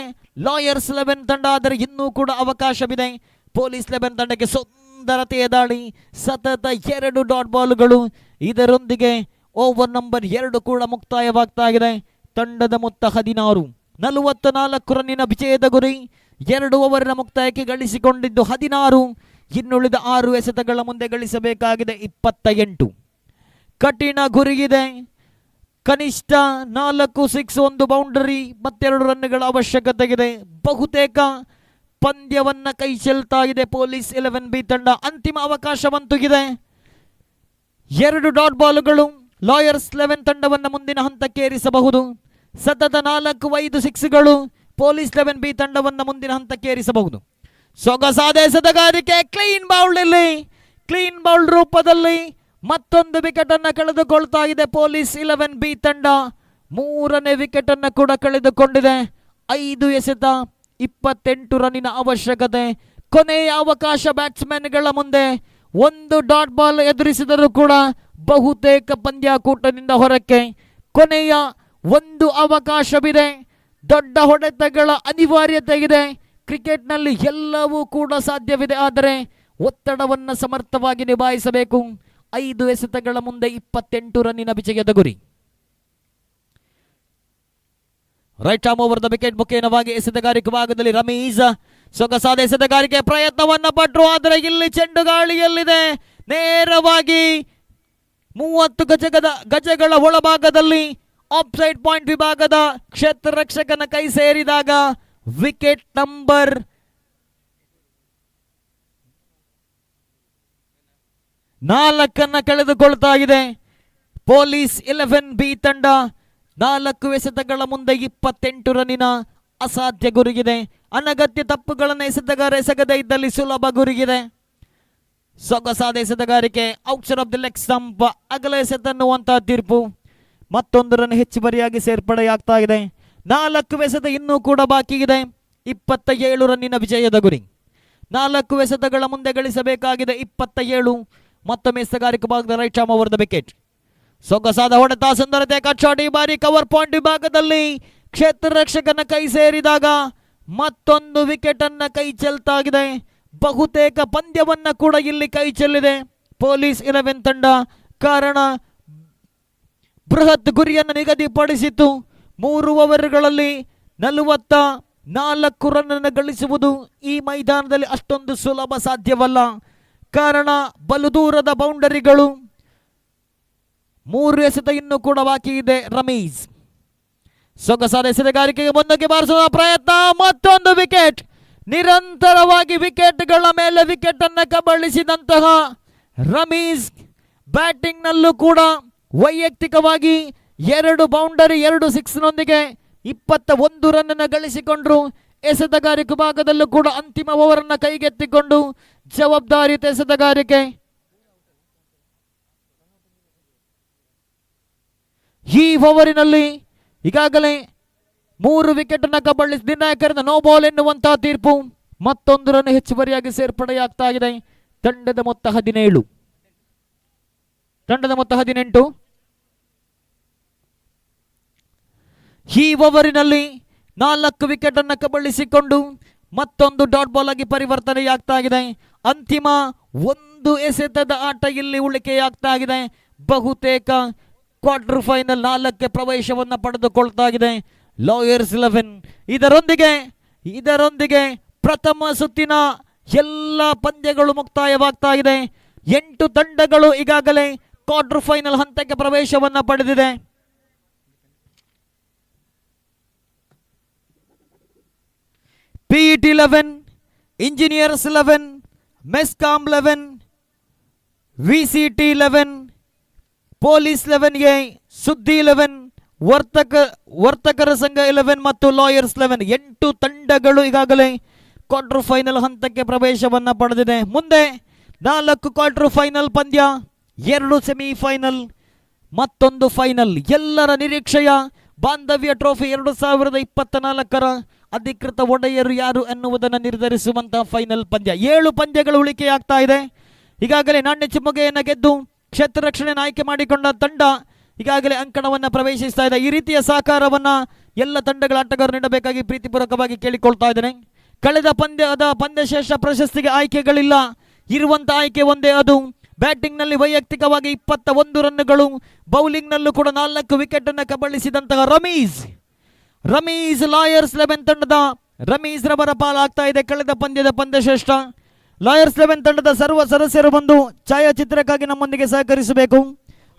ಲಾಯರ್ಸ್ 11 ತಂಡ. ಆದರೆ ಇನ್ನೂ ಕೂಡ ಅವಕಾಶವಿದೆ ಪೊಲೀಸ್ 11 ತಂಡಕ್ಕೆ. ಸುಂದರತೆಯ ದಾಳಿ, ಸತತ 2 ಡಾಟ್ ಬಾಲ್ಗಳು. ಇದರೊಂದಿಗೆ ಓವರ್ ನಂಬರ್ 2 ಕೂಡ ಮುಕ್ತಾಯವಾಗ್ತಾ ಇದೆ. ತಂಡದ ಮೊತ್ತ 16, 44 ರನ್ನಿನ ವಿಜಯದ ಗುರಿ. 2 ಓವರಿನ ಮುಕ್ತಾಯಕ್ಕೆ ಗಳಿಸಿಕೊಂಡಿದ್ದು 16. ಇನ್ನುಳಿದ 6 ಎಸೆತಗಳ ಮುಂದೆ ಗಳಿಸಬೇಕಾಗಿದೆ 28. ಕಠಿಣ ಗುರಿಯಿದೆ. ಕನಿಷ್ಠ 4 ಸಿಕ್ಸ್, 1 ಬೌಂಡರಿ ಮತ್ತೆರಡು ರನ್ಗಳ ಅವಶ್ಯಕತೆ ಇದೆ. ಬಹುತೇಕ ಪಂದ್ಯವನ್ನ ಕೈ ಚೆಲ್ತಾ ಇದೆ ಪೊಲೀಸ್ 11B ತಂಡ. ಅಂತಿಮ ಅವಕಾಶವಂತೂ ಇದೆ. 2 ಡಾಟ್ ಬಾಲ್ಗಳು ಲಾಯರ್ಸ್ 11 ತಂಡವನ್ನು ಮುಂದಿನ ಹಂತಕ್ಕೆ ಏರಿಸಬಹುದು. ಸತತ 4-5 ಸಿಕ್ಸ್ಗಳು ಪೊಲೀಸ್ 11B ತಂಡವನ್ನು ಮುಂದಿನ ಹಂತಕ್ಕೆ ಏರಿಸಬಹುದು. ಸೊಗಸಾದ ಎಸೆತಗಾರಿಕೆ, ಕ್ಲೀನ್ ಬೌಲ್ಡ್. ಇಲ್ಲಿ ಕ್ಲೀನ್ ಬೌಲ್ಡ್ ರೂಪದಲ್ಲಿ ಮತ್ತೊಂದು ವಿಕೆಟ್ ಅನ್ನು ಕಳೆದುಕೊಳ್ತಾ ಇದೆ ಪೊಲೀಸ್ 11B ತಂಡ. 3ನೇ ವಿಕೆಟ್ ಅನ್ನು ಕೂಡ ಕಳೆದುಕೊಂಡಿದೆ. 5 ಎಸೆತ 28 ರನ್ನಿನ ಅವಶ್ಯಕತೆ. ಕೊನೆಯ ಅವಕಾಶ ಬ್ಯಾಟ್ಸ್ಮನ್ಗಳ ಮುಂದೆ. 1 ಡಾಟ್ ಬಾಲ್ ಎದುರಿಸಿದರೂ ಕೂಡ ಬಹುತೇಕ ಪಂದ್ಯಾಕೂಟದಿಂದ ಹೊರಕ್ಕೆ. ಕೊನೆಯ 1 ಅವಕಾಶವಿದೆ. ದೊಡ್ಡ ಹೊಡೆತಗಳ ಅನಿವಾರ್ಯತೆ ಇದೆ. ಕ್ರಿಕೆಟ್ನಲ್ಲಿ ಎಲ್ಲವೂ ಕೂಡ ಸಾಧ್ಯವಿದೆ, ಆದರೆ ಒತ್ತಡವನ್ನು ಸಮರ್ಥವಾಗಿ ನಿಭಾಯಿಸಬೇಕು. 5 ಎಸೆತಗಳ ಮುಂದೆ 28 ರನ್ನಿನ ವಿಜಯದ ಗುರಿ. Right arm over the wicket ಮುಖೇನವಾಗಿ ಎಸೆತಗಾರಿಕೆ ಭಾಗದಲ್ಲಿ ರಮೀಜ್ ಸೊಗಸಾದ ಎಸೆತಗಾರಿಕೆ ಪ್ರಯತ್ನವನ್ನ ಪಟ್ಟರು. ಆದರೆ ಇಲ್ಲಿ ಚೆಂಡು ಗಾಳಿಯಲ್ಲಿದೆ. ನೇರವಾಗಿ 30 ಗಜಗಳ ಒಳಭಾಗದಲ್ಲಿ ಆಫ್ಸೈಡ್ ಪಾಯಿಂಟ್ ವಿಭಾಗದ ಕ್ಷೇತ್ರ ರಕ್ಷಕನ ಕೈ ಸೇರಿದಾಗ ವಿಕೆಟ್ ನಂಬರ್ 4 ಕಳೆದುಕೊಳ್ತಾ ಇದೆ ಪೊಲೀಸ್ 11B ತಂಡ. 4 ಎಸೆತಗಳ ಮುಂದೆ 28 ರನ್ನಿನ ಅಸಾಧ್ಯ ಗುರಿಗಿದೆ. ಅನಗತ್ಯ ತಪ್ಪುಗಳನ್ನು ಎಸೆತಗಾರ ಎಸಗದೇ ಇದ್ದಲ್ಲಿ ಸುಲಭ ಗುರಿಗಿದೆ. ಸೊಗಸಾದ ಎಸೆತಗಾರಿಕೆ, outside of the leg stump, ಅಗಲ ಎಸೆತನ್ನುವಂತಹ ತೀರ್ಪು. ಮತ್ತೊಂದು ರನ್ ಹೆಚ್ಚುವರಿಯಾಗಿ ಸೇರ್ಪಡೆಯಾಗ್ತಾ ಇದೆ. 4 ಎಸೆತ ಇನ್ನೂ ಕೂಡ ಬಾಕಿ ಇದೆ. 27 ರನ್ನಿನ ವಿಜಯದ ಗುರಿ. 4 ಎಸೆತಗಳ ಮುಂದೆ ಗಳಿಸಬೇಕಾಗಿದೆ 27. ಮತ್ತೊಮ್ಮೆ ಎಸೆತಗಾರಿಕೆ ಭಾಗದ right arm over the wicket. ಸೊಗಸಾದ ಹೊಡೆತ, ಸುಂದರತೆ, ಕಟ್ ಶಾಟ್. ಈ ಬಾರಿ ಕವರ್ ಪಾಯಿಂಟ್ ವಿಭಾಗದಲ್ಲಿ ಕ್ಷೇತ್ರ ರಕ್ಷಕನ ಕೈ ಸೇರಿದಾಗ ಮತ್ತೊಂದು ವಿಕೆಟ್ ಅನ್ನ ಕೈ ಚೆಲ್ತಾಗಿದೆ. ಬಹುತೇಕ ಪಂದ್ಯವನ್ನ ಕೂಡ ಇಲ್ಲಿ ಕೈ ಚೆಲ್ಲಿದೆ ಪೊಲೀಸ್ 11 ತಂಡ. ಕಾರಣ ಬೃಹತ್ ಗುರಿಯನ್ನು ನಿಗದಿಪಡಿಸಿತ್ತು. 3 ಓವರ್ಗಳಲ್ಲಿ 44 ರನ್ ಅನ್ನು ಗಳಿಸುವುದು ಈ ಮೈದಾನದಲ್ಲಿ ಅಷ್ಟೊಂದು ಸುಲಭ ಸಾಧ್ಯವಲ್ಲ. ಕಾರಣ ಬಲು ದೂರದ ಬೌಂಡರಿಗಳು. 3 ಎಸೆತ ಇನ್ನೂ ಕೂಡ ಬಾಕಿ ಇದೆ. ರಮೀಜ್ ಸೊಗಸಾದ ಎಸೆತಗಾರಿಕೆಗೆ ಮುಂದಕ್ಕೆ ಬಾರಿಸುವ ಪ್ರಯತ್ನ. ಮತ್ತೊಂದು ವಿಕೆಟ್. ನಿರಂತರವಾಗಿ ವಿಕೆಟ್ಗಳ ಮೇಲೆ ವಿಕೆಟ್ ಅನ್ನು ಕಬಳಿಸಿದಂತಹ ರಮೀಜ್ ಬ್ಯಾಟಿಂಗ್ ನಲ್ಲೂ ಕೂಡ ವೈಯಕ್ತಿಕವಾಗಿ 2 ಬೌಂಡರಿ 2 ಸಿಕ್ಸ್ನೊಂದಿಗೆ 21 ರನ್ ಅನ್ನು ಗಳಿಸಿಕೊಂಡ್ರು. ಎಸೆತಗಾರಿಕೆ ಭಾಗದಲ್ಲೂ ಕೂಡ ಅಂತಿಮ ಓವರ್ ಅನ್ನು ಕೈಗೆತ್ತಿಕೊಂಡು ಜವಾಬ್ದಾರಿಯುತ ಎಸೆತಗಾರಿಕೆ. ಈ ಓವರಿನಲ್ಲಿ ಈಗಾಗಲೇ 3 ವಿಕೆಟ್ ಅನ್ನು ಕಬಳಿಸಿ ನಿರ್ಣಾಯಕರಿಂದ ನೋ ಬಾಲ್ ಎನ್ನುವಂತಹ ತೀರ್ಪು. ಮತ್ತೊಂದು ರನ್ ಹೆಚ್ಚುವರಿಯಾಗಿ ಸೇರ್ಪಡೆಯಾಗ್ತಾ ಇದೆ. ತಂಡದ ಮೊತ್ತ 17. ತಂಡದ ಮೊತ್ತ 18. ಈ ಓವರಿನಲ್ಲಿ 4 ವಿಕೆಟ್ ಅನ್ನು ಕಬಳಿಸಿಕೊಂಡು ಮತ್ತೊಂದು ಡಾಟ್ ಬಾಲ್ ಆಗಿ ಪರಿವರ್ತನೆಯಾಗ್ತಾ ಇದೆ. ಅಂತಿಮ 1 ಎಸೆತದ ಆಟ ಇಲ್ಲಿ ಉಳಿಕೆಯಾಗ್ತಾ ಇದೆ. ಬಹುತೇಕ ಕ್ವಾರ್ಟರ್ ಫೈನಲ್ 4ಕ್ಕೆ ಪ್ರವೇಶವನ್ನು ಪಡೆದುಕೊಳ್ತಾ ಇದೆ ಲಾಯರ್ಸ್ 11. ಇದರೊಂದಿಗೆ ಪ್ರಥಮ ಸುತ್ತಿನ ಎಲ್ಲ ಪಂದ್ಯಗಳು ಮುಕ್ತಾಯವಾಗ್ತಾ ಇದೆ. 8 ತಂಡಗಳು ಈಗಾಗಲೇ ಕ್ವಾರ್ಟರ್ ಫೈನಲ್ ಹಂತಕ್ಕೆ ಪ್ರವೇಶವನ್ನು ಪಡೆದಿದೆ. PET 11, engineers 11, MESCOM 11, VCT 11, police 11A, ಸುದ್ದಿ 11, ವರ್ತಕರ ಸಂಘ 11 ಮತ್ತು ಲಾಯರ್ಸ್ 11. 8 ತಂಡಗಳು ಈಗಾಗಲೇ ಕ್ವಾರ್ಟರ್ ಫೈನಲ್ ಹಂತಕ್ಕೆ ಪ್ರವೇಶವನ್ನು ಪಡೆದಿದೆ. ಮುಂದೆ 4 ಕ್ವಾರ್ಟರ್ ಫೈನಲ್ ಪಂದ್ಯ, 2 ಸೆಮಿಫೈನಲ್, ಮತ್ತೊಂದು ಫೈನಲ್. ಎಲ್ಲರ ನಿರೀಕ್ಷೆಯ ಬಾಂಧವ್ಯ ಟ್ರೋಫಿ 2024ರ ಅಧಿಕೃತ ಒಡೆಯರು ಯಾರು ಎನ್ನುವುದನ್ನು ನಿರ್ಧರಿಸುವಂತಹ ಫೈನಲ್ ಪಂದ್ಯ. 7 ಪಂದ್ಯಗಳು ಉಳಿಕೆಯಾಗ್ತಾ ಇದೆ. ಈಗಾಗಲೇ ನಾಣ್ಯ ಚಿಮ್ಮುಗೆಯನ್ನು ಗೆದ್ದು ಕ್ಷೇತ್ರ ರಕ್ಷಣೆಯನ್ನು ಆಯ್ಕೆ ಮಾಡಿಕೊಂಡ ತಂಡ ಈಗಾಗಲೇ ಅಂಕಣವನ್ನು ಪ್ರವೇಶಿಸ್ತಾ ಇದೆ. ಈ ರೀತಿಯ ಸಹಕಾರವನ್ನು ಎಲ್ಲ ತಂಡಗಳ ಆಟಗಾರರು ನೀಡಬೇಕಾಗಿ ಪ್ರೀತಿಪೂರ್ವಕವಾಗಿ ಕೇಳಿಕೊಳ್ತಾ ಇದ್ದೇನೆ. ಕಳೆದ ಪಂದ್ಯಶ್ರೇಷ್ಠ ಪ್ರಶಸ್ತಿಗೆ ಆಯ್ಕೆಗಳಿಲ್ಲ, ಇರುವಂಥ ಆಯ್ಕೆ ಒಂದೇ, ಅದು ಬ್ಯಾಟಿಂಗ್ನಲ್ಲಿ ವೈಯಕ್ತಿಕವಾಗಿ 21 ರನ್ನುಗಳು, ಬೌಲಿಂಗ್ನಲ್ಲೂ ಕೂಡ 4 ವಿಕೆಟ್ ಅನ್ನು ಕಬಳಿಸಿದಂತಹ ರಮೀಸ್ ಲಾಯರ್ಸ್ 11 ತಂಡದ ರಮೀಸ್ ರವರ ಪಾಲಾಗ್ತಾ ಇದೆ ಕಳೆದ ಪಂದ್ಯದ ಪಂದ್ಯಶ್ರೇಷ್ಠ. ಲಾಯರ್ಸ್ 11 ತಂಡದ ಸರ್ವ ಸದಸ್ಯರು ಬಂದು ಛಾಯಾಚಿತ್ರಕ್ಕಾಗಿ ನಮ್ಮೊಂದಿಗೆ ಸಹಕರಿಸಬೇಕು.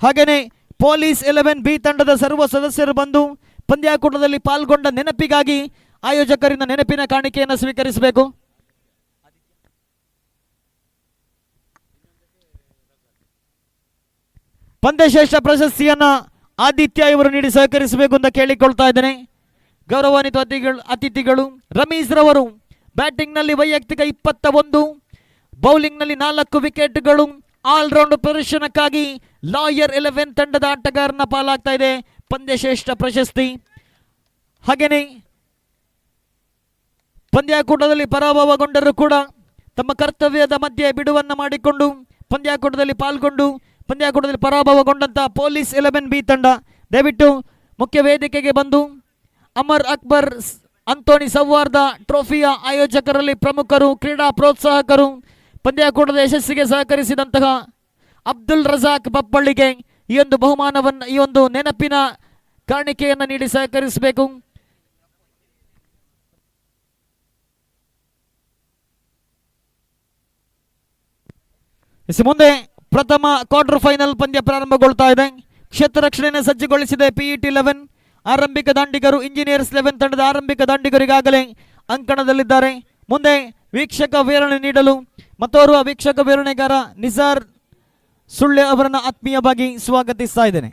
ಹಾಗೆಯೇ ಪೊಲೀಸ್ 11 ಬಿ ತಂಡದ ಸರ್ವ ಸದಸ್ಯರು ಬಂದು ಪಂದ್ಯಾಕೂಟದಲ್ಲಿ ಪಾಲ್ಗೊಂಡ ನೆನಪಿಗಾಗಿ ಆಯೋಜಕರಿಂದ ನೆನಪಿನ ಕಾಣಿಕೆಯನ್ನು ಸ್ವೀಕರಿಸಬೇಕು. ಪಂದ್ಯಶ್ರೇಷ್ಠ ಪ್ರಶಸ್ತಿಯನ್ನ ಆದಿತ್ಯ ಇವರು ನೀಡಿ ಸಹಕರಿಸಬೇಕು ಅಂತ ಕೇಳಿಕೊಳ್ತಾ ಇದ್ದೇನೆ. ಗೌರವಾನ್ವಿತ ಅತಿಥಿಗಳು ರಮೀಸ್ ರವರು ಬ್ಯಾಟಿಂಗ್ನಲ್ಲಿ ವೈಯಕ್ತಿಕ 21, ಬೌಲಿಂಗ್ನಲ್ಲಿ 4 ವಿಕೆಟ್ಗಳು, ಆಲ್ರೌಂಡ್ ಪ್ರದರ್ಶನಕ್ಕಾಗಿ ಲಾಯರ್ 11 ತಂಡದ ಆಟಗಾರನ ಪಾಲಾಗ್ತಾ ಇದೆ ಪಂದ್ಯಶ್ರೇಷ್ಠ ಪ್ರಶಸ್ತಿ. ಹಾಗೆಯೇ ಪಂದ್ಯಾಕೂಟದಲ್ಲಿ ಪರಾಭವಗೊಂಡರೂ ಕೂಡ ತಮ್ಮ ಕರ್ತವ್ಯದ ಮಧ್ಯೆ ಬಿಡುವನ್ನು ಮಾಡಿಕೊಂಡು ಪಂದ್ಯಾಕೂಟದಲ್ಲಿ ಪಾಲ್ಗೊಂಡು ಪಂದ್ಯಾಕೂಟದಲ್ಲಿ ಪರಾಭವಗೊಂಡಂತಹ ಪೊಲೀಸ್ 11 ಬಿ ತಂಡ ದಯವಿಟ್ಟು ಮುಖ್ಯ ವೇದಿಕೆಗೆ ಬಂದು ಅಮರ್ ಅಕ್ಬರ್ ಅಂತೋಣಿ ಸೌಹಾರ್ದ ಟ್ರೋಫಿಯ ಆಯೋಜಕರಲ್ಲಿ ಪ್ರಮುಖರು, ಕ್ರೀಡಾ ಪ್ರೋತ್ಸಾಹಕರು, ಪಂದ್ಯಾಕೂಟದ ಯಶಸ್ಸಿಗೆ ಸಹಕರಿಸಿದಂತಹ ಅಬ್ದುಲ್ ರಜಾಕ್ ಬಪ್ಪಳ್ಳಿಗೆ ಈ ಒಂದು ಬಹುಮಾನವನ್ನು, ಈ ಒಂದು ನೆನಪಿನ ಕಾಣಿಕೆಯನ್ನು ನೀಡಿ ಸಹಕರಿಸಬೇಕು. ಮುಂದೆ ಪ್ರಥಮ ಕ್ವಾರ್ಟರ್ ಫೈನಲ್ ಪಂದ್ಯ ಪ್ರಾರಂಭಗೊಳ್ತಾ ಇದೆ. ಕ್ಷೇತ್ರ ರಕ್ಷಣೆಯನ್ನು ಸಜ್ಜುಗೊಳಿಸಿದೆ PET 11 ಆರಂಭಿಕ ದಾಂಡಿಗರು. ಇಂಜಿನಿಯರ್ಸ್ 11 ತಂಡದ ಆರಂಭಿಕ ದಾಂಡಿಗರು ಈಗಾಗಲೇ ಅಂಕಣದಲ್ಲಿದ್ದಾರೆ. ಮುಂದೆ ವೀಕ್ಷಕ ವಿವರಣೆ ನೀಡಲು ಮತ್ತೋರ್ವ ವೀಕ್ಷಕ ವಿವರಣೆಗಾರ ನಿಸಾರ್ ಸುಳ್ಳೆ ಅವರನ್ನು ಆತ್ಮೀಯವಾಗಿ ಸ್ವಾಗತಿಸ್ತಾ ಇದ್ದೇನೆ.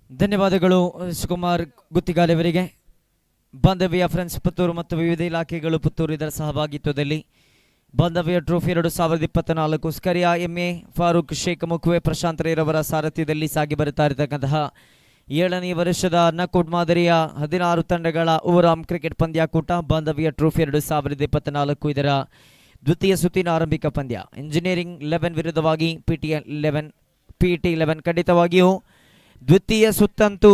ಧನ್ಯವಾದಗಳು ಸುಕುಮಾರ್ ಗುತ್ತಿಗಾಲ್ ಅವರಿಗೆ. ಬಾಂಧವ್ಯ ಫ್ರೆಂಡ್ಸ್ ಪುತ್ತೂರು ಮತ್ತು ವಿವಿಧ ಇಲಾಖೆಗಳು ಪುತ್ತೂರು ಇದರ ಸಹಭಾಗಿತ್ವದಲ್ಲಿ ಬಾಂಧವ್ಯ ಟ್ರೋಫಿ 2024 ಸ್ಕರಿಯಾ MA ಫಾರೂಕ್ ಶೇಖ್ ಮುಖ್ವೆ ಪ್ರಶಾಂತ್ ರೈರವರ ಸಾರಥ್ಯದಲ್ಲಿ ಸಾಗಿ ಬರುತ್ತಾ ಇರತಕ್ಕಂತಹ 7ನೇ ವರ್ಷದ ನಕೌಟ್ ಮಾದರಿಯ 16 ತಂಡಗಳ ಓವರಾಮ್ ಕ್ರಿಕೆಟ್ ಪಂದ್ಯಾಕೂಟ ಬಾಂಧವ್ಯ ಟ್ರೋಫಿ 2024 ಇದರ ದ್ವಿತೀಯ ಸುತ್ತಿನ ಆರಂಭಿಕ ಪಂದ್ಯ. ಇಂಜಿನಿಯರಿಂಗ್ 11 ವಿರುದ್ಧವಾಗಿ PET 11 ಖಂಡಿತವಾಗಿಯೂ ದ್ವಿತೀಯ ಸುತ್ತಂತೂ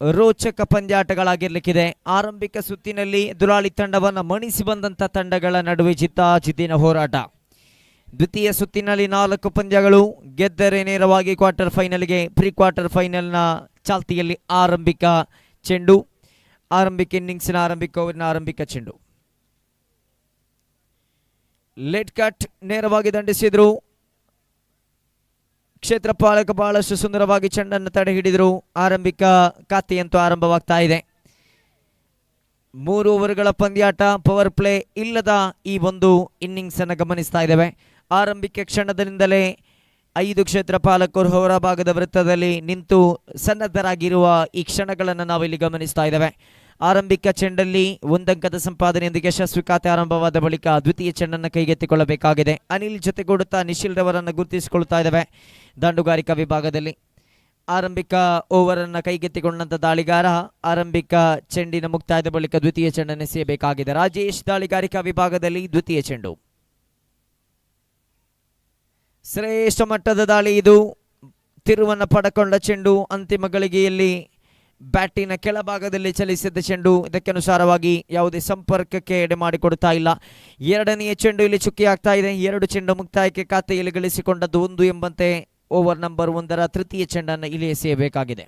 ರೋಚಕ ಪಂದ್ಯಾಟಗಳಾಗಿರಲಿಕ್ಕಿದೆ. ಆರಂಭಿಕ ಸುತ್ತಿನಲ್ಲಿ ದುರಾಳಿ ತಂಡವನ್ನು ಮಣಿಸಿ ಬಂದಂಥ ತಂಡಗಳ ನಡುವೆ ಜಿದ್ದಿನ ಹೋರಾಟ. ದ್ವಿತೀಯ ಸುತ್ತಿನಲ್ಲಿ 4 ಪಂದ್ಯಗಳು ಗೆದ್ದರೆ ನೇರವಾಗಿ ಕ್ವಾರ್ಟರ್ ಫೈನಲ್ಗೆ. ಪ್ರೀ ಕ್ವಾರ್ಟರ್ ಫೈನಲ್ನ ಚಾಲ್ತಿಯಲ್ಲಿ ಆರಂಭಿಕ ಚೆಂಡು, ಆರಂಭಿಕ ಇನ್ನಿಂಗ್ಸಿನ ಆರಂಭಿಕ ಓವರಿನ ಆರಂಭಿಕ ಚೆಂಡು, ಲೆಟ್ ಕಟ್ ನೇರವಾಗಿ ದಂಡಿಸಿದ್ರು. ಕ್ಷೇತ್ರಪಾಲಕ ಬಹಳಷ್ಟು ಸುಂದರವಾಗಿ ಚೆಂಡನ್ನು ತಡೆ ಹಿಡಿದರು. ಆರಂಭಿಕ ಖಾತೆಯಂತೂ ಆರಂಭವಾಗ್ತಾ ಇದೆ. 3 ಓವರ್ಗಳ ಪಂದ್ಯಾಟ, ಪವರ್ ಪ್ಲೇ ಇಲ್ಲದ ಈ ಒಂದು ಇನ್ನಿಂಗ್ಸ್ ಅನ್ನು ಗಮನಿಸ್ತಾ ಇದ್ದೇವೆ. ಆರಂಭಿಕ ಕ್ಷಣದಿಂದಲೇ 5 ಕ್ಷೇತ್ರಪಾಲಕರು ಹೊರಭಾಗದ ವೃತ್ತದಲ್ಲಿ ನಿಂತು ಸನ್ನದ್ಧರಾಗಿರುವ ಈ ಕ್ಷಣಗಳನ್ನು ನಾವಿಲ್ಲಿ ಗಮನಿಸ್ತಾ ಇದ್ದೇವೆ. ಆರಂಭಿಕ ಚೆಂಡಲ್ಲಿ 1 ಅಂಕದ ಸಂಪಾದನೆಯೊಂದಿಗೆ ಯಶಸ್ವಿ ಖಾತೆ ಆರಂಭವಾದ ಬಳಿಕ ದ್ವಿತೀಯ ಚೆಂಡನ್ನು ಕೈಗೆತ್ತಿಕೊಳ್ಳಬೇಕಾಗಿದೆ. ಅನಿಲ್ ಜೊತೆಗೂಡುತ್ತಾ ನಿಶಿಲ್ ರವರನ್ನು ಗುರುತಿಸಿಕೊಳ್ತಾ ಇದ್ದೇವೆ ದಾಂಡುಗಾರಿಕಾ ವಿಭಾಗದಲ್ಲಿ. ಆರಂಭಿಕ ಓವರ್ ಅನ್ನು ಕೈಗೆತ್ತಿಕೊಂಡಂತ ದಾಳಿಗಾರ ಆರಂಭಿಕ ಚೆಂಡಿನ ಮುಕ್ತಾಯದ ಬಳಿಕ ದ್ವಿತೀಯ ಚೆಂಡನ್ನು ಎಸೆಯಬೇಕಾಗಿದೆ. ರಾಜೇಶ್ ದಾಳಿಗಾರಿಕಾ ವಿಭಾಗದಲ್ಲಿ ದ್ವಿತೀಯ ಚೆಂಡು. ಶ್ರೇಷ್ಠ ಮಟ್ಟದ ದಾಳಿ ಇದು. ತಿರುವನ್ನು ಪಡಕೊಂಡ ಚೆಂಡು ಅಂತಿಮ ಗಳಿಗೆಯಲ್ಲಿ ಬ್ಯಾಟಿನ ಕೆಳಭಾಗದಲ್ಲಿ ಚಲಿಸಿದ ಚೆಂಡು. ಇದಕ್ಕನುಸಾರವಾಗಿ ಯಾವುದೇ ಸಂಪರ್ಕಕ್ಕೆ ಎಡೆ ಮಾಡಿಕೊಡ್ತಾ ಇಲ್ಲ. ಎರಡನೆಯ ಚೆಂಡು ಇಲ್ಲಿ ಚುಕ್ಕಿ ಆಗ್ತಾ ಇದೆ. 2 ಚೆಂಡು ಮುಕ್ತಾಯಕ್ಕೆ ಖಾತೆಯಲ್ಲಿ ಗಳಿಸಿಕೊಂಡದ್ದು 1 ಎಂಬಂತೆ ಓವರ್ ನಂಬರ್ 1ರ ತೃತೀಯ ಚೆಂಡನ್ನು ಇಲ್ಲಿ ಎಸೆಯಬೇಕಾಗಿದೆ.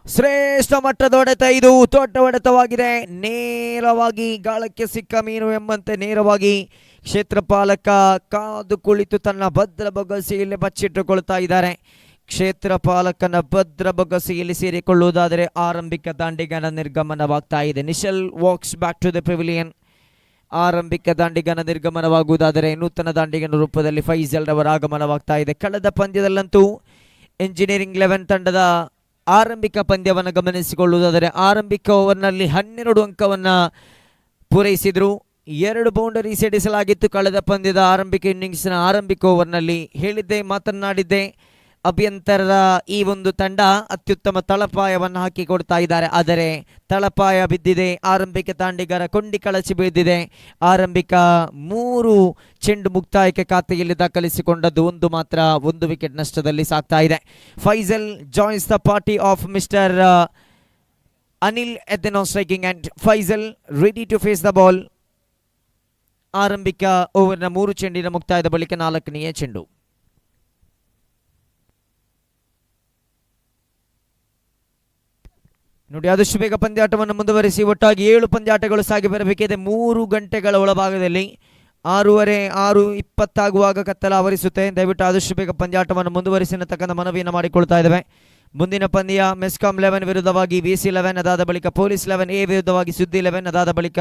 ಶ್ರೇಷ್ಠ ಮಟ್ಟದ ಹೊಡೆತ ಇದು. ದೊಡ್ಡ ಹೊಡೆತವಾಗಿದೆ. ನೇರವಾಗಿ ಗಾಳಕ್ಕೆ ಸಿಕ್ಕ ಮೀನು ಎಂಬಂತೆ ನೇರವಾಗಿ ಕ್ಷೇತ್ರಪಾಲಕ ಕಾದು ಕುಳಿತು ತನ್ನ ಭದ್ರ ಬೊಗಸೆಯಲ್ಲಿ ಬಚ್ಚಿಟ್ಟುಕೊಳ್ತಾ ಇದ್ದಾರೆ. ಕ್ಷೇತ್ರಪಾಲಕನ ಭದ್ರ ಬೊಗಸೆಯಲ್ಲಿ ಸೇರಿಕೊಳ್ಳುವುದಾದರೆ ಆರಂಭಿಕ ದಾಂಡಿಗನ ನಿರ್ಗಮನವಾಗ್ತಾ ಇದೆ. Nishal walks back to the pavilion. ಆರಂಭಿಕ ದಾಂಡಿಗನ ನಿರ್ಗಮನವಾಗುವುದಾದರೆ ನೂತನ ದಾಂಡಿಗನ ರೂಪದಲ್ಲಿ ಫೈಜಲ್ ರವರ ಆಗಮನವಾಗ್ತಾ ಇದೆ. ಕಳೆದ ಪಂದ್ಯದಲ್ಲಂತೂ ಇಂಜಿನಿಯರಿಂಗ್ 11 ತಂಡದ ಆರಂಭಿಕ ಪಂದ್ಯವನ್ನು ಗಮನಿಸಿಕೊಳ್ಳುವುದಾದರೆ ಆರಂಭಿಕ ಓವರ್ನಲ್ಲಿ 12 ಅಂಕವನ್ನು ಪೂರೈಸಿದರು. 2 ಬೌಂಡರಿ ಸಿಡಿಸಲಾಗಿತ್ತು ಕಳೆದ ಪಂದ್ಯದ ಆರಂಭಿಕ ಇನ್ನಿಂಗ್ಸ್ನ ಆರಂಭಿಕ ಓವರ್ನಲ್ಲಿ. ಮಾತನಾಡಿದ್ದೆ ಅಭ್ಯಂತರದ ಈ ಒಂದು ತಂಡ ಅತ್ಯುತ್ತಮ ತಳಪಾಯವನ್ನು ಹಾಕಿಕೊಡ್ತಾ ಇದ್ದಾರೆ. ಆದರೆ ತಳಪಾಯ ಬಿದ್ದಿದೆ. ಆರಂಭಿಕ ದಾಂಡಿಗರ ಕೊಂಡಿ ಕಳಚಿ ಬೀಳ್ದಿದೆ. ಆರಂಭಿಕ 3 ಚೆಂಡು ಮುಕ್ತಾಯಕ್ಕೆ ಖಾತೆಯಲ್ಲಿ ದಾಖಲಿಸಿಕೊಂಡದ್ದು 1 ಮಾತ್ರ. 1 ವಿಕೆಟ್ ನಷ್ಟದಲ್ಲಿ ಸಾಗ್ತಾ ಇದೆ. Faizal joins the party of mister Anil at the non striking and Faizal ready to face the ball. ಆರಂಭಿಕ ಓವರ್ನ 3 ಚೆಂಡಿನ ಮುಕ್ತಾಯದ ಬಳಿಕ 4ನೇ ಚೆಂಡು. ನೋಡಿ, ಆದಷ್ಟು ಬೇಗ ಪಂದ್ಯಾಟವನ್ನು ಮುಂದುವರಿಸಿ. ಒಟ್ಟಾಗಿ 7 ಪಂದ್ಯಾಟಗಳು ಸಾಗಿ ಬರಬೇಕಿದೆ 3 ಗಂಟೆಗಳ ಒಳಭಾಗದಲ್ಲಿ. 6:30 6:20 ಆಗುವಾಗ ಕತ್ತಲ ಆವರಿಸುತ್ತೆ. ದಯವಿಟ್ಟು ಆದಷ್ಟು ಬೇಗ ಪಂದ್ಯಾಟವನ್ನು ಮುಂದುವರಿಸಿ ಅನ್ನತಕ್ಕಂಥ ಮನವಿಯನ್ನು ಮಾಡಿಕೊಳ್ತಾ ಇದ್ದೇವೆ. ಮುಂದಿನ ಪಂದ್ಯ ಮೆಸ್ಕಾಂ 11 ವಿರುದ್ಧವಾಗಿ BC 11, ಅದಾದ ಬಳಿಕ ಪೊಲೀಸ್ 11A ವಿರುದ್ಧವಾಗಿ ಸುದ್ದಿ 11, ಅದಾದ ಬಳಿಕ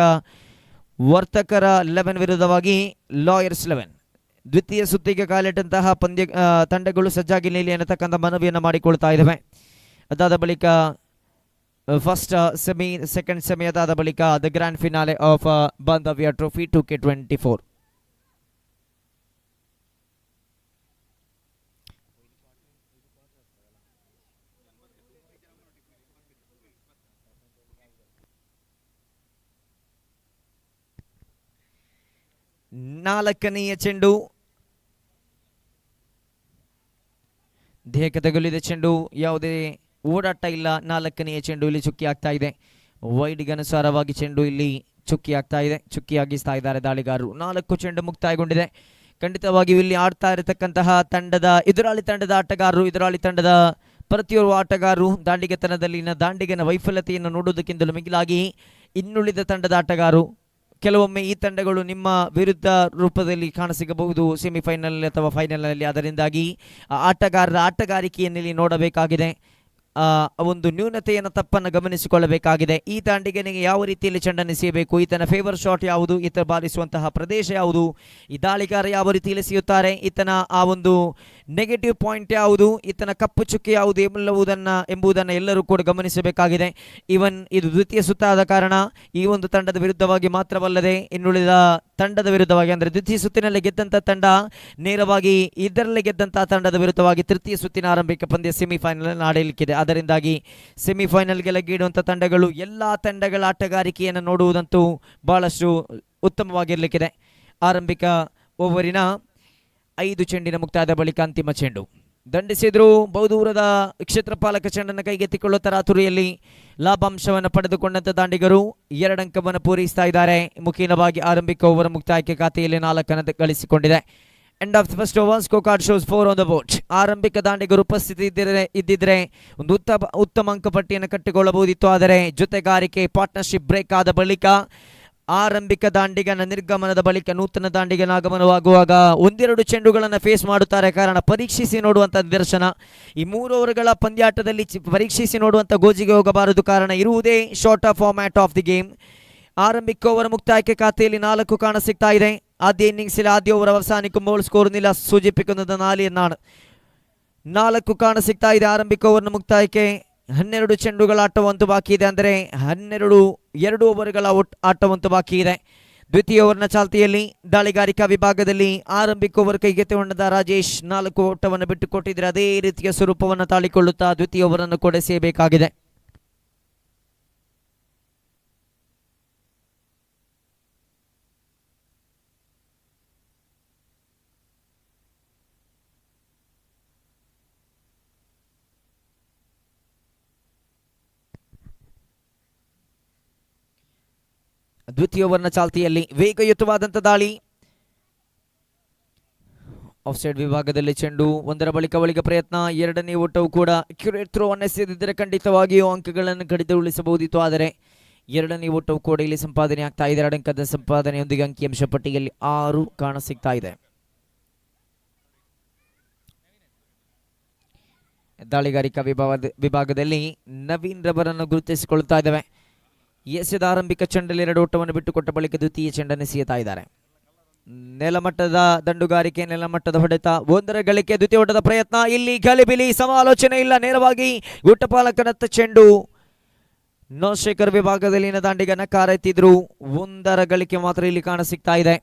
ವರ್ತಕರ 11 ವಿರುದ್ಧವಾಗಿ ಲಾಯರ್ಸ್ 11. ದ್ವಿತೀಯ ಸುತ್ತಿಗೆ ಕಾಲಿಟ್ಟಂತಹ ತಂಡಗಳು ಸಜ್ಜಾಗಿ ನಿಲ್ಲಿ ಅನ್ನತಕ್ಕಂಥ ಮನವಿಯನ್ನು ಮಾಡಿಕೊಳ್ತಾ ಇದ್ದೇವೆ. ಅದಾದ ಬಳಿಕ ಫಸ್ಟ್ ಸೆಮಿ, ಸೆಕೆಂಡ್ ಸೆಮಿ, ಅದಾದ ಬಳಿಕ ದ ಗ್ರ್ಯಾಂಡ್ ಫಿನಾಲೆ ಆಫ್ ಬಾಂಧವ್ಯ ಟ್ರೋಫಿ 2K24. ನಾಲ್ಕನೆಯ ಚೆಂಡು ದೇಹಕ್ಕೆ ತಗುಲಿದ ಚೆಂಡು. ಯಾವುದೇ ಓಡಾಟ ಇಲ್ಲ. 4ನೇ ಚೆಂಡು ಇಲ್ಲಿ ಚುಕ್ಕಿ ಆಗ್ತಾ ಇದೆ. ವೈಡ್ಗೆ ಅನುಸಾರವಾಗಿ ಚೆಂಡು ಇಲ್ಲಿ ಚುಕ್ಕಿ ಆಗ್ತಾ ಇದೆ. ಚುಕ್ಕಿಯಾಗಿಸ್ತಾ ಇದ್ದಾರೆ ದಾಳಿಗಾರರು. 4 ಚೆಂಡು ಮುಕ್ತಾಯಗೊಂಡಿದೆ. ಖಂಡಿತವಾಗಿಯೂ ಇಲ್ಲಿ ಆಡ್ತಾ ಇರತಕ್ಕಂತಹ ಎದುರಾಳಿ ತಂಡದ ಆಟಗಾರರು, ಎದುರಾಳಿ ತಂಡದ ಪ್ರತಿಯೊಬ್ಬ ಆಟಗಾರರು ದಾಂಡಿಗೆತನದಲ್ಲಿನ ದಾಂಡಿಗೆನ ವೈಫಲ್ಯತೆಯನ್ನು ನೋಡುವುದಕ್ಕಿಂತಲೂ ಮಿಗಿಲಾಗಿ ಇನ್ನುಳಿದ ತಂಡದ ಆಟಗಾರರು ಕೆಲವೊಮ್ಮೆ ಈ ತಂಡಗಳು ನಿಮ್ಮ ವಿರುದ್ಧ ರೂಪದಲ್ಲಿ ಕಾಣಸಿಗಬಹುದು ಸೆಮಿಫೈನಲ್ ಅಥವಾ ಫೈನಲ್ನಲ್ಲಿ. ಅದರಿಂದಾಗಿ ಆಟಗಾರರ ಆಟಗಾರಿಕೆಯಲ್ಲಿ ನೋಡಬೇಕಾಗಿದೆ. ಒಂದು ನ್ಯೂನತೆಯನ್ನು ತಪ್ಪನ್ನು ಗಮನಿಸಿಕೊಳ್ಳಬೇಕಾಗಿದೆ. ಈ ದಾಂಡಿಗೆನಿಗೆ ಯಾವ ರೀತಿಯಲ್ಲಿ ಚೆಂಡನ್ನು ಎಸೆಯಬೇಕು, ಈತನ ಫೇವರ್ ಶಾಟ್ ಯಾವುದು, ಈತ ಬಾರಿಸುವಂತಹ ಪ್ರದೇಶ ಯಾವುದು, ಈ ದಾಳಿಗಾರ ಯಾವ ರೀತಿಯಲ್ಲಿ ಎಸೆಯುತ್ತಾರೆ, ಈತನ ಆ ಒಂದು ನೆಗೆಟಿವ್ ಪಾಯಿಂಟ್ ಯಾವುದು, ಈತನ ಕಪ್ಪು ಚುಕ್ಕೆ ಯಾವುದು ಎಂಬುದನ್ನು ಎಲ್ಲರೂ ಕೂಡ ಗಮನಿಸಬೇಕಾಗಿದೆ. ಈವನ್ ಇದು ದ್ವಿತೀಯ ಸುತ್ತಾದ ಕಾರಣ ಈ ಒಂದು ತಂಡದ ವಿರುದ್ಧವಾಗಿ ಮಾತ್ರವಲ್ಲದೆ ಇನ್ನುಳಿದ ತಂಡದ ವಿರುದ್ಧವಾಗಿ, ಅಂದರೆ ದ್ವಿತೀಯ ಸುತ್ತಿನಲ್ಲಿ ಗೆದ್ದಂಥ ತಂಡ ನೇರವಾಗಿ ಇದರಲ್ಲಿ ಗೆದ್ದಂತಹ ತಂಡದ ವಿರುದ್ಧವಾಗಿ ತೃತೀಯ ಸುತ್ತಿನ ಆರಂಭಿಕ ಪಂದ್ಯ ಸೆಮಿಫೈನಲ್ ಆಡಲಿಕ್ಕಿದೆ. ಅದರಿಂದಾಗಿ ಸೆಮಿಫೈನಲ್ಗೆ ಲಗ್ಗಿಡುವಂಥ ತಂಡಗಳು ಎಲ್ಲ ತಂಡಗಳ ಆಟಗಾರಿಕೆಯನ್ನು ನೋಡುವುದಂತೂ ಬಹಳಷ್ಟು ಉತ್ತಮವಾಗಿರಲಿಕ್ಕಿದೆ. ಆರಂಭಿಕ ಓವರಿನ 5 ಚೆಂಡಿನ ಮುಕ್ತಾಯದ ಬಳಿಕ ಅಂತಿಮ ಚೆಂಡು ದಂಡಿಸಿದ್ರು. ಬಹುದೂರದ ಕ್ಷೇತ್ರಪಾಲಕ ಚೆಂಡನ್ನು ಕೈಗೆತ್ತಿಕೊಳ್ಳುವ ತರಾತುರಿಯಲ್ಲಿ ಲಾಭಾಂಶವನ್ನು ಪಡೆದುಕೊಂಡಂಥ ದಾಂಡಿಗರು 2 ಅಂಕವನ್ನು ಪೂರೈಸ್ತಾ ಇದ್ದಾರೆ. ಮುಖೇನವಾಗಿ ಆರಂಭಿಕ ಓವರ್ ಮುಕ್ತಾಯಕ್ಕೆ ಖಾತೆಯಲ್ಲಿ 4 ಅನ್ನು ಗಳಿಸಿಕೊಂಡಿದೆ. End of the first over, score card shows 4 on the board. ಆರಂಭಿಕ ದಾಂಡಿಗರು ಉಪಸ್ಥಿತಿ ಇದ್ದಿದ್ರೆ ಒಂದು ಉತ್ತಮ ಅಂಕಪಟ್ಟಿಯನ್ನು ಕಟ್ಟಿಕೊಳ್ಳಬಹುದಿತ್ತು. ಆದರೆ ಜೊತೆಗಾರಿಕೆ ಪಾರ್ಟ್ನರ್ಶಿಪ್ ಬ್ರೇಕ್ ಆದ ಬಳಿಕ ಆರಂಭಿಕ ದಾಂಡಿಗನ ನಿರ್ಗಮನದ ಬಳಿಕ ನೂತನ ದಾಂಡಿಗನ ಆಗಮನವಾಗುವಾಗ 1-2 ಚೆಂಡುಗಳನ್ನು ಫೇಸ್ ಮಾಡುತ್ತಾರೆ. ಕಾರಣ ಪರೀಕ್ಷಿಸಿ ನೋಡುವಂಥ ನಿದರ್ಶನ. ಈ 3 ಓವರ್ಗಳ ಪಂದ್ಯಾಟದಲ್ಲಿ ಪರೀಕ್ಷಿಸಿ ನೋಡುವಂಥ ಗೋಜಿಗೆ ಹೋಗಬಾರದು. ಕಾರಣ ಇರುವುದೇ short format of the game. ಆರಂಭಿಕ ಓವರ್ ಮುಕ್ತಾಯಕ್ಕೆ ಖಾತೆಯಲ್ಲಿ 4 ಕಾಣಸಿಗ್ತಾ ಇದೆ. ಆದ್ಯ ಇನ್ನಿಂಗ್ಸಿൽ ആദ്യ ഓവർ അവസാനിക്കുമ്പോൾ സ്കോർ നില സൂചിപ്പിക്കുന്നത് 4 എന്നാണ്. 4 ಕಾಣಸಿಗ್ತಾ ಇದೆ. ಆರಂಭಿಕ ಓವರ್ನ ಮುಕ್ತಾಯಕ್ಕೆ 12 ಚೆಂಡುಗಳ ಆಟವಂತೂ ಬಾಕಿ ಇದೆ. ಅಂದರೆ 2 ಓವರ್ಗಳ ಆಟವಂತೂ ಬಾಕಿ ಇದೆ. ದ್ವಿತೀಯ ಓವರ್ನ ಚಾಲ್ತಿಯಲ್ಲಿ ದಾಳಿಗಾರಿಕಾ ವಿಭಾಗದಲ್ಲಿ ಆರಂಭಿಕ ಓವರ್ ಕೈಗೆತ್ತಿಕೊಂಡ ರಾಜೇಶ್ 4 ಓಟವನ್ನು ಬಿಟ್ಟುಕೊಟ್ಟಿದ್ರೆ ಅದೇ ರೀತಿಯ ಸ್ವರೂಪವನ್ನು ತಾಳಿಕೊಳ್ಳುತ್ತಾ ದ್ವಿತೀಯ ಓವರ್ ಅನ್ನು ಕೊಡೆಸಬೇಕಾಗಿದೆ. ದ್ವಿತೀಯ ಓವರ್ನ ಚಾಲ್ತಿಯಲ್ಲಿ ವೇಗಯುತವಾದಂಥ ದಾಳಿ. ಆಫ್ಸೈಡ್ ವಿಭಾಗದಲ್ಲಿ ಚೆಂಡು ಒಂದರ ಬಳಿಕ ಪ್ರಯತ್ನ. ಎರಡನೇ ಓಟವು ಕೂಡ ಅಕ್ಯುರೇಟ್ ಥ್ರೋ ಅನ್ನು ಎಸೆದಿದ್ದರೆ ಖಂಡಿತವಾಗಿಯೂ ಅಂಕಗಳನ್ನು ಕಡಿದು ಉಳಿಸಬಹುದಿತ್ತು. ಆದರೆ ಎರಡನೇ ಓಟವು ಕೂಡ ಇಲ್ಲಿ ಸಂಪಾದನೆ ಆಗ್ತಾ ಇದೆ. 2 ಅಂಕದ ಸಂಪಾದನೆಯೊಂದಿಗೆ ಅಂಕಿಅಂಶ ಪಟ್ಟಿಯಲ್ಲಿ 6 ಕಾಣಸಿಗ್ತಾ ಇದೆ. ದಾಳಿಗಾರಿಕಾ ವಿಭಾಗದಲ್ಲಿ ನವೀನ್ ರವರನ್ನು ಗುರುತಿಸಿಕೊಳ್ತಾ ಇದ್ದೇವೆ. ಎಸೆದ ಆರಂಭಿಕ ಚೆಂಡಲ್ಲಿ 2 ಓಟವನ್ನು ಬಿಟ್ಟುಕೊಟ್ಟ ಬಳಿಕ ದ್ವಿತೀಯ ಚೆಂಡನ್ನು ಎಸೆಯುತ್ತಾ ಇದ್ದಾರೆ. ನೆಲಮಟ್ಟದ ದಂಡುಗಾರಿಕೆ, ನೆಲಮಟ್ಟದ ಹೊಡೆತ, 1 ಗಳಿಕೆ. ದ್ವಿತೀಯ ಓಟದ ಪ್ರಯತ್ನ, ಇಲ್ಲಿ ಗಲಿಬಿಲಿ, ಸಮಾಲೋಚನೆ ಇಲ್ಲ, ನೇರವಾಗಿ ಗುಟ್ಟಪಾಲಕನತ್ತ ಚೆಂಡು. ನೌಶೇಖರ್ ವಿಭಾಗದಲ್ಲಿನ ದಾಂಡಿಗ ನಕಾರ ಎತ್ತಿದ್ರು. 1 ಗಳಿಕೆ ಮಾತ್ರ ಇಲ್ಲಿ ಕಾಣಸಿಗ್ತಾ ಇದೆ.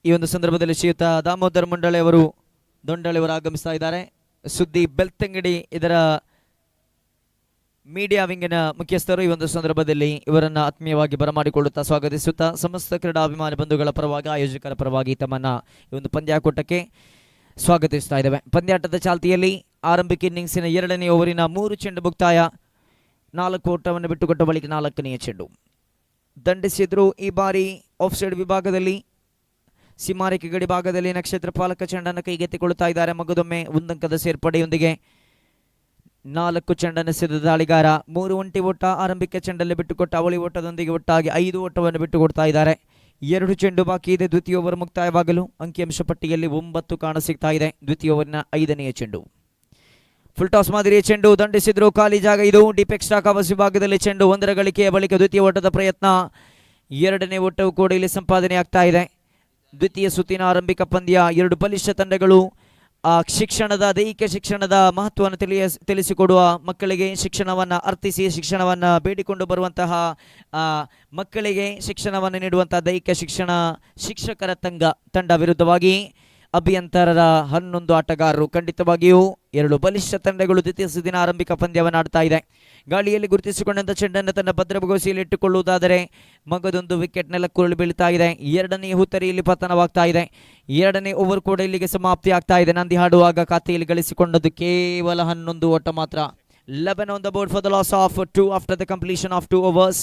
ಈ ಒಂದು ಸಂದರ್ಭದಲ್ಲಿ ಶ್ರೀಯುತ ದಾಮೋದರ್ ಮಂಡಳಿ ಅವರು ಆಗಮಿಸ್ತಾ ಇದ್ದಾರೆ. ಸುದ್ದಿ ಬೆಳ್ತಂಗಡಿ ಇದರ ಮೀಡಿಯಾ ವಿಂಗಿನ ಮುಖ್ಯಸ್ಥರು ಈ ಒಂದು ಸಂದರ್ಭದಲ್ಲಿ ಇವರನ್ನ ಆತ್ಮೀಯವಾಗಿ ಬರಮಾಡಿಕೊಳ್ಳುತ್ತಾ ಸ್ವಾಗತಿಸುತ್ತಾ ಸಮಸ್ತ ಕ್ರೀಡಾಭಿಮಾನಿ ಬಂಧುಗಳ ಪರವಾಗಿ, ಆಯೋಜಕರ ಪರವಾಗಿ ತಮ್ಮನ್ನ ಈ ಒಂದು ಪಂದ್ಯಾಕೂಟಕ್ಕೆ ಸ್ವಾಗತಿಸ್ತಾ ಇದ್ದೇವೆ. ಪಂದ್ಯಾಟದ ಚಾಲ್ತಿಯಲ್ಲಿ ಆರಂಭಿಕ ಇನ್ನಿಂಗ್ಸಿನ 2ನೇ ಓವರಿನ 3 ಚೆಂಡು ಮುಕ್ತಾಯ. 4 ಓಟವನ್ನು ಬಿಟ್ಟುಕೊಟ್ಟ ಬಳಿಕ 4ನೇ ಚೆಂಡು ದಂಡಿಸಿದ್ರು. ಈ ಬಾರಿ ಆಫ್ ಸೈಡ್ ವಿಭಾಗದಲ್ಲಿ ಸಿಮಾರಿಕೆ ಗಡಿ ಭಾಗದಲ್ಲಿ ನಕ್ಷತ್ರ ಪಾಲಕ ಚೆಂಡನ್ನು ಕೈಗೆತ್ತಿಕೊಳ್ಳುತ್ತಾ ಇದ್ದಾರೆ. ಮಗದೊಮ್ಮೆ 1 ಅಂಕದ ಸೇರ್ಪಡೆಯೊಂದಿಗೆ 4 ಚೆಂಡನ್ನು ಎಸೆದ ದಾಳಿಗಾರ. 3 ಒಂಟಿ ಓಟ ಆರಂಭಿಕ ಚೆಂಡಲ್ಲಿ ಬಿಟ್ಟುಕೊಟ್ಟ ಅವಳಿ ಓಟದೊಂದಿಗೆ ಒಟ್ಟಾಗಿ 5 ಓಟವನ್ನು ಬಿಟ್ಟುಕೊಡ್ತಾ ಇದ್ದಾರೆ. 2 ಚೆಂಡು ಬಾಕಿ ಇದೆ ದ್ವಿತೀಯ ಓವರ್ ಮುಕ್ತಾಯವಾಗಲು. ಅಂಕಿಅಂಶ ಪಟ್ಟಿಯಲ್ಲಿ 9 ಕಾಣಸಿಗ್ತಾ ಇದೆ. ದ್ವಿತೀಯ ಓವರ್ನ 5ನೇ ಚೆಂಡು ಫುಲ್ ಟಾಸ್ ಮಾದರಿಯ ಚೆಂಡು ದಂಡಿಸಿದ್ರು. ಖಾಲಿ ಜಾಗ ಇದು. ಡೀಪ್ ಎಕ್ಸ್ಟ್ರಾ ಕವರ್ಸ್ ವಿಭಾಗದಲ್ಲಿ ಚೆಂಡು 1 ಗಳಿಕೆಯ ಬಳಿಕ ದ್ವಿತೀಯ ಓಟದ ಪ್ರಯತ್ನ. 2ನೇ ಓಟವು ಕೂಡ ಇಲ್ಲಿ ಸಂಪಾದನೆ ಆಗ್ತಾ ಇದೆ. ದ್ವಿತೀಯ ಸುತ್ತಿನ ಆರಂಭಿಕ ಪಂದ್ಯ. 2 ಬಲಿಷ್ಠ ತಂಡಗಳು ಶಿಕ್ಷಣದ, ದೈಹಿಕ ಶಿಕ್ಷಣದ ಮಹತ್ವವನ್ನು ತಿಳಿಸಿಕೊಡುವ ಮಕ್ಕಳಿಗೆ ಶಿಕ್ಷಣವನ್ನು ಅರ್ಥಿಸಿ ಶಿಕ್ಷಣವನ್ನು ಬೇಡಿಕೊಂಡು ಬರುವಂತಹ ಮಕ್ಕಳಿಗೆ ಶಿಕ್ಷಣವನ್ನು ನೀಡುವಂತಹ ದೈಹಿಕ ಶಿಕ್ಷಕರ ತಂಡ ವಿರುದ್ಧವಾಗಿ ಅಭಿಯಂತರರ 11 ಆಟಗಾರರು. ಖಂಡಿತವಾಗಿಯೂ 2 ಬಲಿಷ್ಠ ತಂಡಗಳು ದ್ವಿತೀಯ ಸುತ್ತಿನ ಆರಂಭಿಕ ಪಂದ್ಯವನ್ನು ಆಡ್ತಾ ಇದೆ. ಗಾಳಿಯಲ್ಲಿ ಗುರುತಿಸಿಕೊಂಡಂಥ ಚೆಂಡನ್ನು ತನ್ನ ಭದ್ರಗೋಸಿಯಲ್ಲಿ ಇಟ್ಟುಕೊಳ್ಳುವುದಾದರೆ ಮಗದೊಂದು ವಿಕೆಟ್ ನೆಲಕ್ಕುರುಳಿ ಬೀಳ್ತಾ ಇದೆ. 2ನೇ ಹುತ್ತರಿಯಲ್ಲಿ ಪತನವಾಗ್ತಾ ಇದೆ. 2ನೇ ಓವರ್ ಕೂಡ ಇಲ್ಲಿಗೆ ಸಮಾಪ್ತಿ ಆಗ್ತಾ ಇದೆ. ನಂದಿ ಹಾಡುವಾಗ ಖಾತೆಯಲ್ಲಿ ಗಳಿಸಿಕೊಂಡದ್ದು ಕೇವಲ 11 ಓಟ ಮಾತ್ರ. 11 on the board for the loss of 2 after the completion of 2 overs.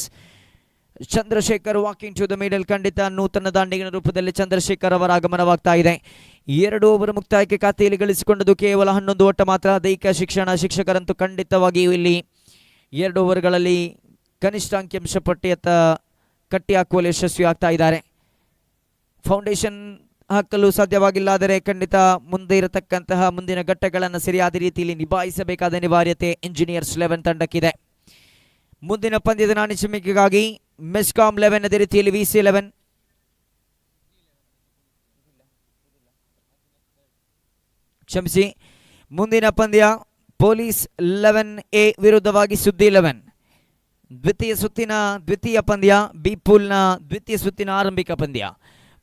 Chandrashekar walking to the middle. ಖಂಡಿತ ನೂತನ ದಾಂಡಿಗಿನ ರೂಪದಲ್ಲಿ ಚಂದ್ರಶೇಖರ್ ಅವರ ಆಗಮನವಾಗ್ತಾ ಇದೆ. 2 ಓವರ್ ಮುಕ್ತಾಯಕ್ಕೆ ಖಾತೆಯಲ್ಲಿ ಗಳಿಸಿಕೊಂಡದ್ದು ಕೇವಲ 11 ಓಟ ಮಾತ್ರ. ದೈಹಿಕ ಶಿಕ್ಷಕರಂತೂ ಖಂಡಿತವಾಗಿಯೂ ಇಲ್ಲಿ 2 ಓವರ್ಗಳಲ್ಲಿ ಕನಿಷ್ಠ ಅಂಕಿಅಂಶ ಪಟ್ಟಿಯತ್ತ ಕಟ್ಟಿ ಹಾಕುವಲ್ಲಿ ಯಶಸ್ವಿ ಆಗ್ತಾ ಇದ್ದಾರೆ. ಫೌಂಡೇಶನ್ ಹಾಕಲು ಸಾಧ್ಯವಾಗಿಲ್ಲ, ಆದರೆ ಖಂಡಿತ ಮುಂದೆ ಇರತಕ್ಕಂತಹ ಮುಂದಿನ ಘಟ್ಟಗಳನ್ನು ಸರಿಯಾದ ರೀತಿಯಲ್ಲಿ ನಿಭಾಯಿಸಬೇಕಾದ ಅನಿವಾರ್ಯತೆ ಇಂಜಿನಿಯರ್ಸ್ 11 ತಂಡಕ್ಕಿದೆ. ಮುಂದಿನ ಪಂದ್ಯದ ನಾಣಿಸುವಿಕೆಗಾಗಿ ಮೆಸ್ಕಾಂ 11 ಅದೇ ರೀತಿಯಲ್ಲಿ VC 11. ಕ್ಷಮಿಸಿ, ಮುಂದಿನ ಪಂದ್ಯ ಪೊಲೀಸ್ 11A ವಿರುದ್ಧವಾಗಿ ಸುದ್ದಿ 11. ದ್ವಿತೀಯ ಸುತ್ತಿನ ದ್ವಿತೀಯ ಪಂದ್ಯ. ಬಿ ಪೂಲ್ನ ದ್ವಿತೀಯ ಸುತ್ತಿನ ಆರಂಭಿಕ ಪಂದ್ಯ.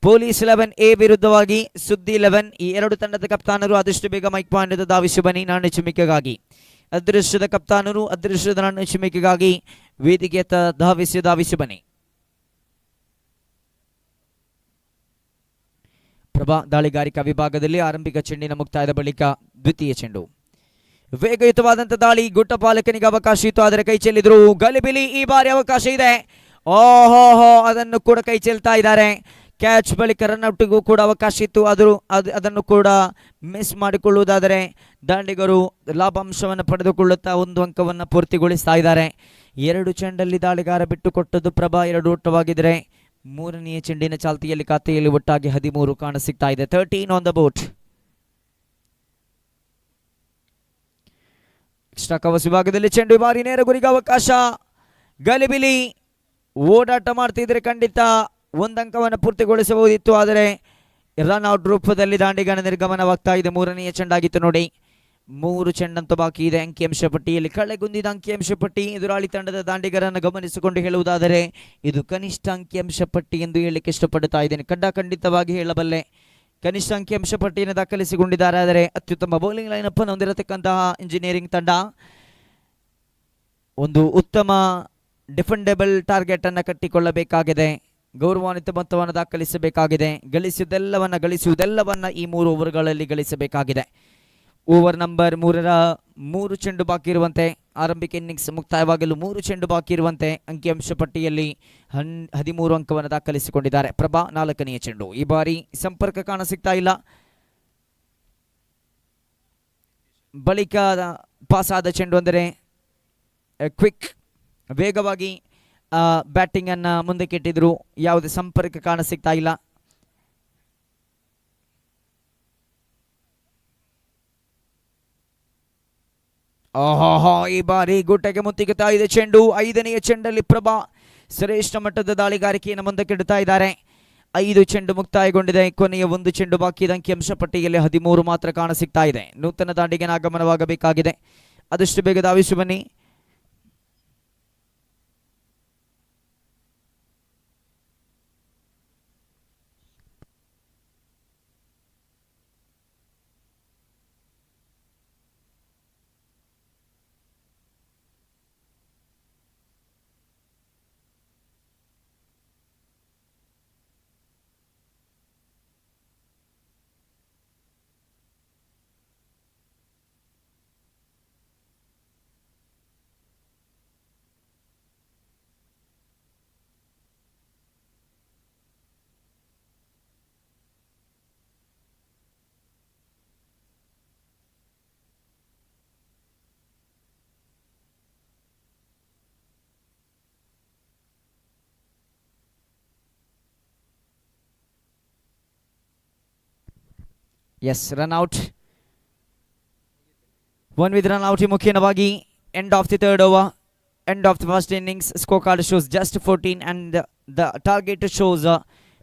ಪೊಲೀಸ್ 11A ವಿರುದ್ಧವಾಗಿ ಸುದ್ದಿ 11. ಈ 2 ತಂಡದ ಕಪ್ತಾನರು ಆದಷ್ಟು ಬೇಗ ಮೈಕ್ ಪಾಯಿಂಟ್ ಧಾವಿಸಿ ಬನ್ನಿ ನಾಣ್ಯಚುಮಿಕೆಗಾಗಿ. ಅದೃಷ್ಟದ ಕಪ್ತಾನರು ಅದೃಷ್ಟದ ನಾಣ್ಯಚುಮಿಕೆಗಾಗಿ ವೇದಿಕೆಯತ್ತ ಧಾವಿಸಿ ಬನ್ನಿ. ಪ್ರಭಾ ದಾಳಿಗಾರಿಕಾ ವಿಭಾಗದಲ್ಲಿ ಆರಂಭಿಕ ಚೆಂಡಿನ ಮುಕ್ತಾಯದ ಬಳಿಕ ದ್ವಿತೀಯ ಚೆಂಡು. ವೇಗಯುತವಾದಂಥ ದಾಳಿ. ಗುಟ್ಟಪಾಲಕನಿಗೆ ಅವಕಾಶ ಇತ್ತು, ಆದರೆ ಕೈ ಚೆಲ್ಲಿದ್ರು. ಗಲಿಬಿಲಿ. ಈ ಬಾರಿ ಅವಕಾಶ ಇದೆ. ಓಹೋ, ಅದನ್ನು ಕೂಡ ಕೈ ಚೆಲ್ತಾ ಇದ್ದಾರೆ. ಕ್ಯಾಚ್ ಬಳಿಕ ರನ್ಔಟ್ಗೂ ಕೂಡ ಅವಕಾಶ ಇತ್ತು, ಅದನ್ನು ಕೂಡ ಮಿಸ್ ಮಾಡಿಕೊಳ್ಳುವುದಾದರೆ ದಾಂಡಿಗರು ಲಾಭಾಂಶವನ್ನು ಪಡೆದುಕೊಳ್ಳುತ್ತಾ 1 ಅಂಕವನ್ನು ಪೂರ್ತಿಗೊಳಿಸ್ತಾ ಇದ್ದಾರೆ. 2 ಚೆಂಡಲ್ಲಿ ದಾಳಿಗಾರ ಬಿಟ್ಟುಕೊಟ್ಟದ್ದು ಪ್ರಭಾ 2 ಓಟವಾಗಿದ್ದರೆ 3ನೇ ಚೆಂಡಿನ ಚಾಲ್ತಿಯಲ್ಲಿ ಖಾತೆಯಲ್ಲಿ ಒಟ್ಟಾಗಿ 13 ಕಾಣಸಿಗ್ತಾ ಇದೆ. 13 on the board. Extra covers ವಿಭಾಗದಲ್ಲಿ ಚೆಂಡು. ಬಾರಿ ನೇರ ಗುರಿಗೆ ಅವಕಾಶ. ಗಲಿಬಿಲಿ. ಓಡಾಟ ಮಾಡ್ತಿದ್ರೆ ಖಂಡಿತ ಒಂದು ಅಂಕವನ್ನು ಪೂರ್ತಿಗೊಳಿಸಬಹುದಿತ್ತು, ಆದರೆ ರನ್ ಔಟ್ ರೂಪದಲ್ಲಿ ದಾಂಡಿಗನ ನಿರ್ಗಮನವಾಗ್ತಾ ಇದೆ. ಮೂರನೆಯ ಚೆಂಡಾಗಿತ್ತು ನೋಡಿ. 3 ಚೆಂಡಂತೂ ಬಾಕಿ ಇದೆ ಅಂಕಿಅಂಶ ಪಟ್ಟಿಯಲ್ಲಿ. ಕಳೆಗುಂದಿದ ಅಂಕಿಅಂಶ ಪಟ್ಟಿ. ಎದುರಾಳಿ ತಂಡದ ದಾಂಡಿಗರನ್ನು ಗಮನಿಸಿಕೊಂಡು ಹೇಳುವುದಾದರೆ ಇದು ಕನಿಷ್ಠ ಅಂಕಿಅಂಶ ಪಟ್ಟಿ ಎಂದು ಹೇಳಲಿಕ್ಕೆ ಇಷ್ಟಪಡುತ್ತಾ ಇದ್ದೇನೆ. ಖಂಡಿತವಾಗಿ ಹೇಳಬಲ್ಲೆ. ಕನಿಷ್ಠ ಅಂಕಿಅಂಶ ಪಟ್ಟಿಯನ್ನು ದಾಖಲಿಸಿಕೊಂಡಿದ್ದಾರೆ. ಆದರೆ ಅತ್ಯುತ್ತಮ ಬೌಲಿಂಗ್ ಲೈನಪ್ ಅನ್ನು ಹೊಂದಿರತಕ್ಕಂತಹ ಇಂಜಿನಿಯರಿಂಗ್ ತಂಡ ಒಂದು ಉತ್ತಮ ಡಿಫೆಂಡಬಲ್ ಟಾರ್ಗೆಟ್ ಅನ್ನು ಕಟ್ಟಿಕೊಳ್ಳಬೇಕಾಗಿದೆ. ಗೌರವಾನ್ವಿತ ಮೊತ್ತವನ್ನು ದಾಖಲಿಸಬೇಕಾಗಿದೆ. ಗಳಿಸುವುದೆಲ್ಲವನ್ನ ಈ 3 ಓವರ್ಗಳಲ್ಲಿ ಗಳಿಸಬೇಕಾಗಿದೆ. ಓವರ್ ನಂಬರ್ 3ರ 3 ಚೆಂಡು ಬಾಕಿ ಇರುವಂತೆ, ಆರಂಭಿಕ ಇನ್ನಿಂಗ್ಸ್ ಮುಕ್ತಾಯವಾಗಲು 3 ಚೆಂಡು ಬಾಕಿ ಇರುವಂತೆ ಅಂಕಿಅಂಶ ಪಟ್ಟಿಯಲ್ಲಿ 13 ಅಂಕವನ್ನು ದಾಖಲಿಸಿಕೊಂಡಿದ್ದಾರೆ. ಪ್ರಭಾ 4ನೆಯ ಚೆಂಡು. ಈ ಬಾರಿ ಸಂಪರ್ಕ ಕಾಣ ಸಿಗ್ತಾ ಇಲ್ಲ. ಬಳಿಕ ಪಾಸ್ ಆದ ಚೆಂಡು ಅಂದರೆ ಕ್ವಿಕ್, ವೇಗವಾಗಿ ಬ್ಯಾಟಿಂಗ್ ಅನ್ನ ಮುಂದಕ್ಕೆ ಇಟ್ಟಿದ್ರು. ಯಾವುದೇ ಸಂಪರ್ಕ ಕಾಣ ಸಿಗ್ತಾ ಇಲ್ಲ. ಈ ಬಾರಿ ಗುಟ್ಟೆಗೆ ಮುತ್ತಿಗುತ್ತಾ ಇದೆ ಚೆಂಡು. 5ನೆಯ ಚೆಂಡಲ್ಲಿ ಪ್ರಭಾ ಶ್ರೇಷ್ಠ ಮಟ್ಟದ ದಾಳಿಗಾರಿಕೆಯನ್ನು ಮುಂದಕ್ಕೆ ಇಡ್ತಾ ಇದ್ದಾರೆ. 5 ಚೆಂಡು ಮುಕ್ತಾಯಗೊಂಡಿದೆ. ಕೊನೆಯ 1 ಚೆಂಡು ಬಾಕಿ ಇದೆ. ಅಂಕಿಅಂಶ ಪಟ್ಟಿಯಲ್ಲಿ 13 ಮಾತ್ರ ಕಾಣ ಸಿಗ್ತಾ ಇದೆ. ನೂತನ ದಾಂಡಿಗೆ ಆಗಮನವಾಗಬೇಕಾಗಿದೆ. ಆದಷ್ಟು ಬೇಗ ಧಾವಿಸು ಬನ್ನಿ. Yes, run out. 1 with run out ಮುಖ್ಯವಾಗಿ end of the third over, end of the first innings. Scorecard shows just 14 and the target shows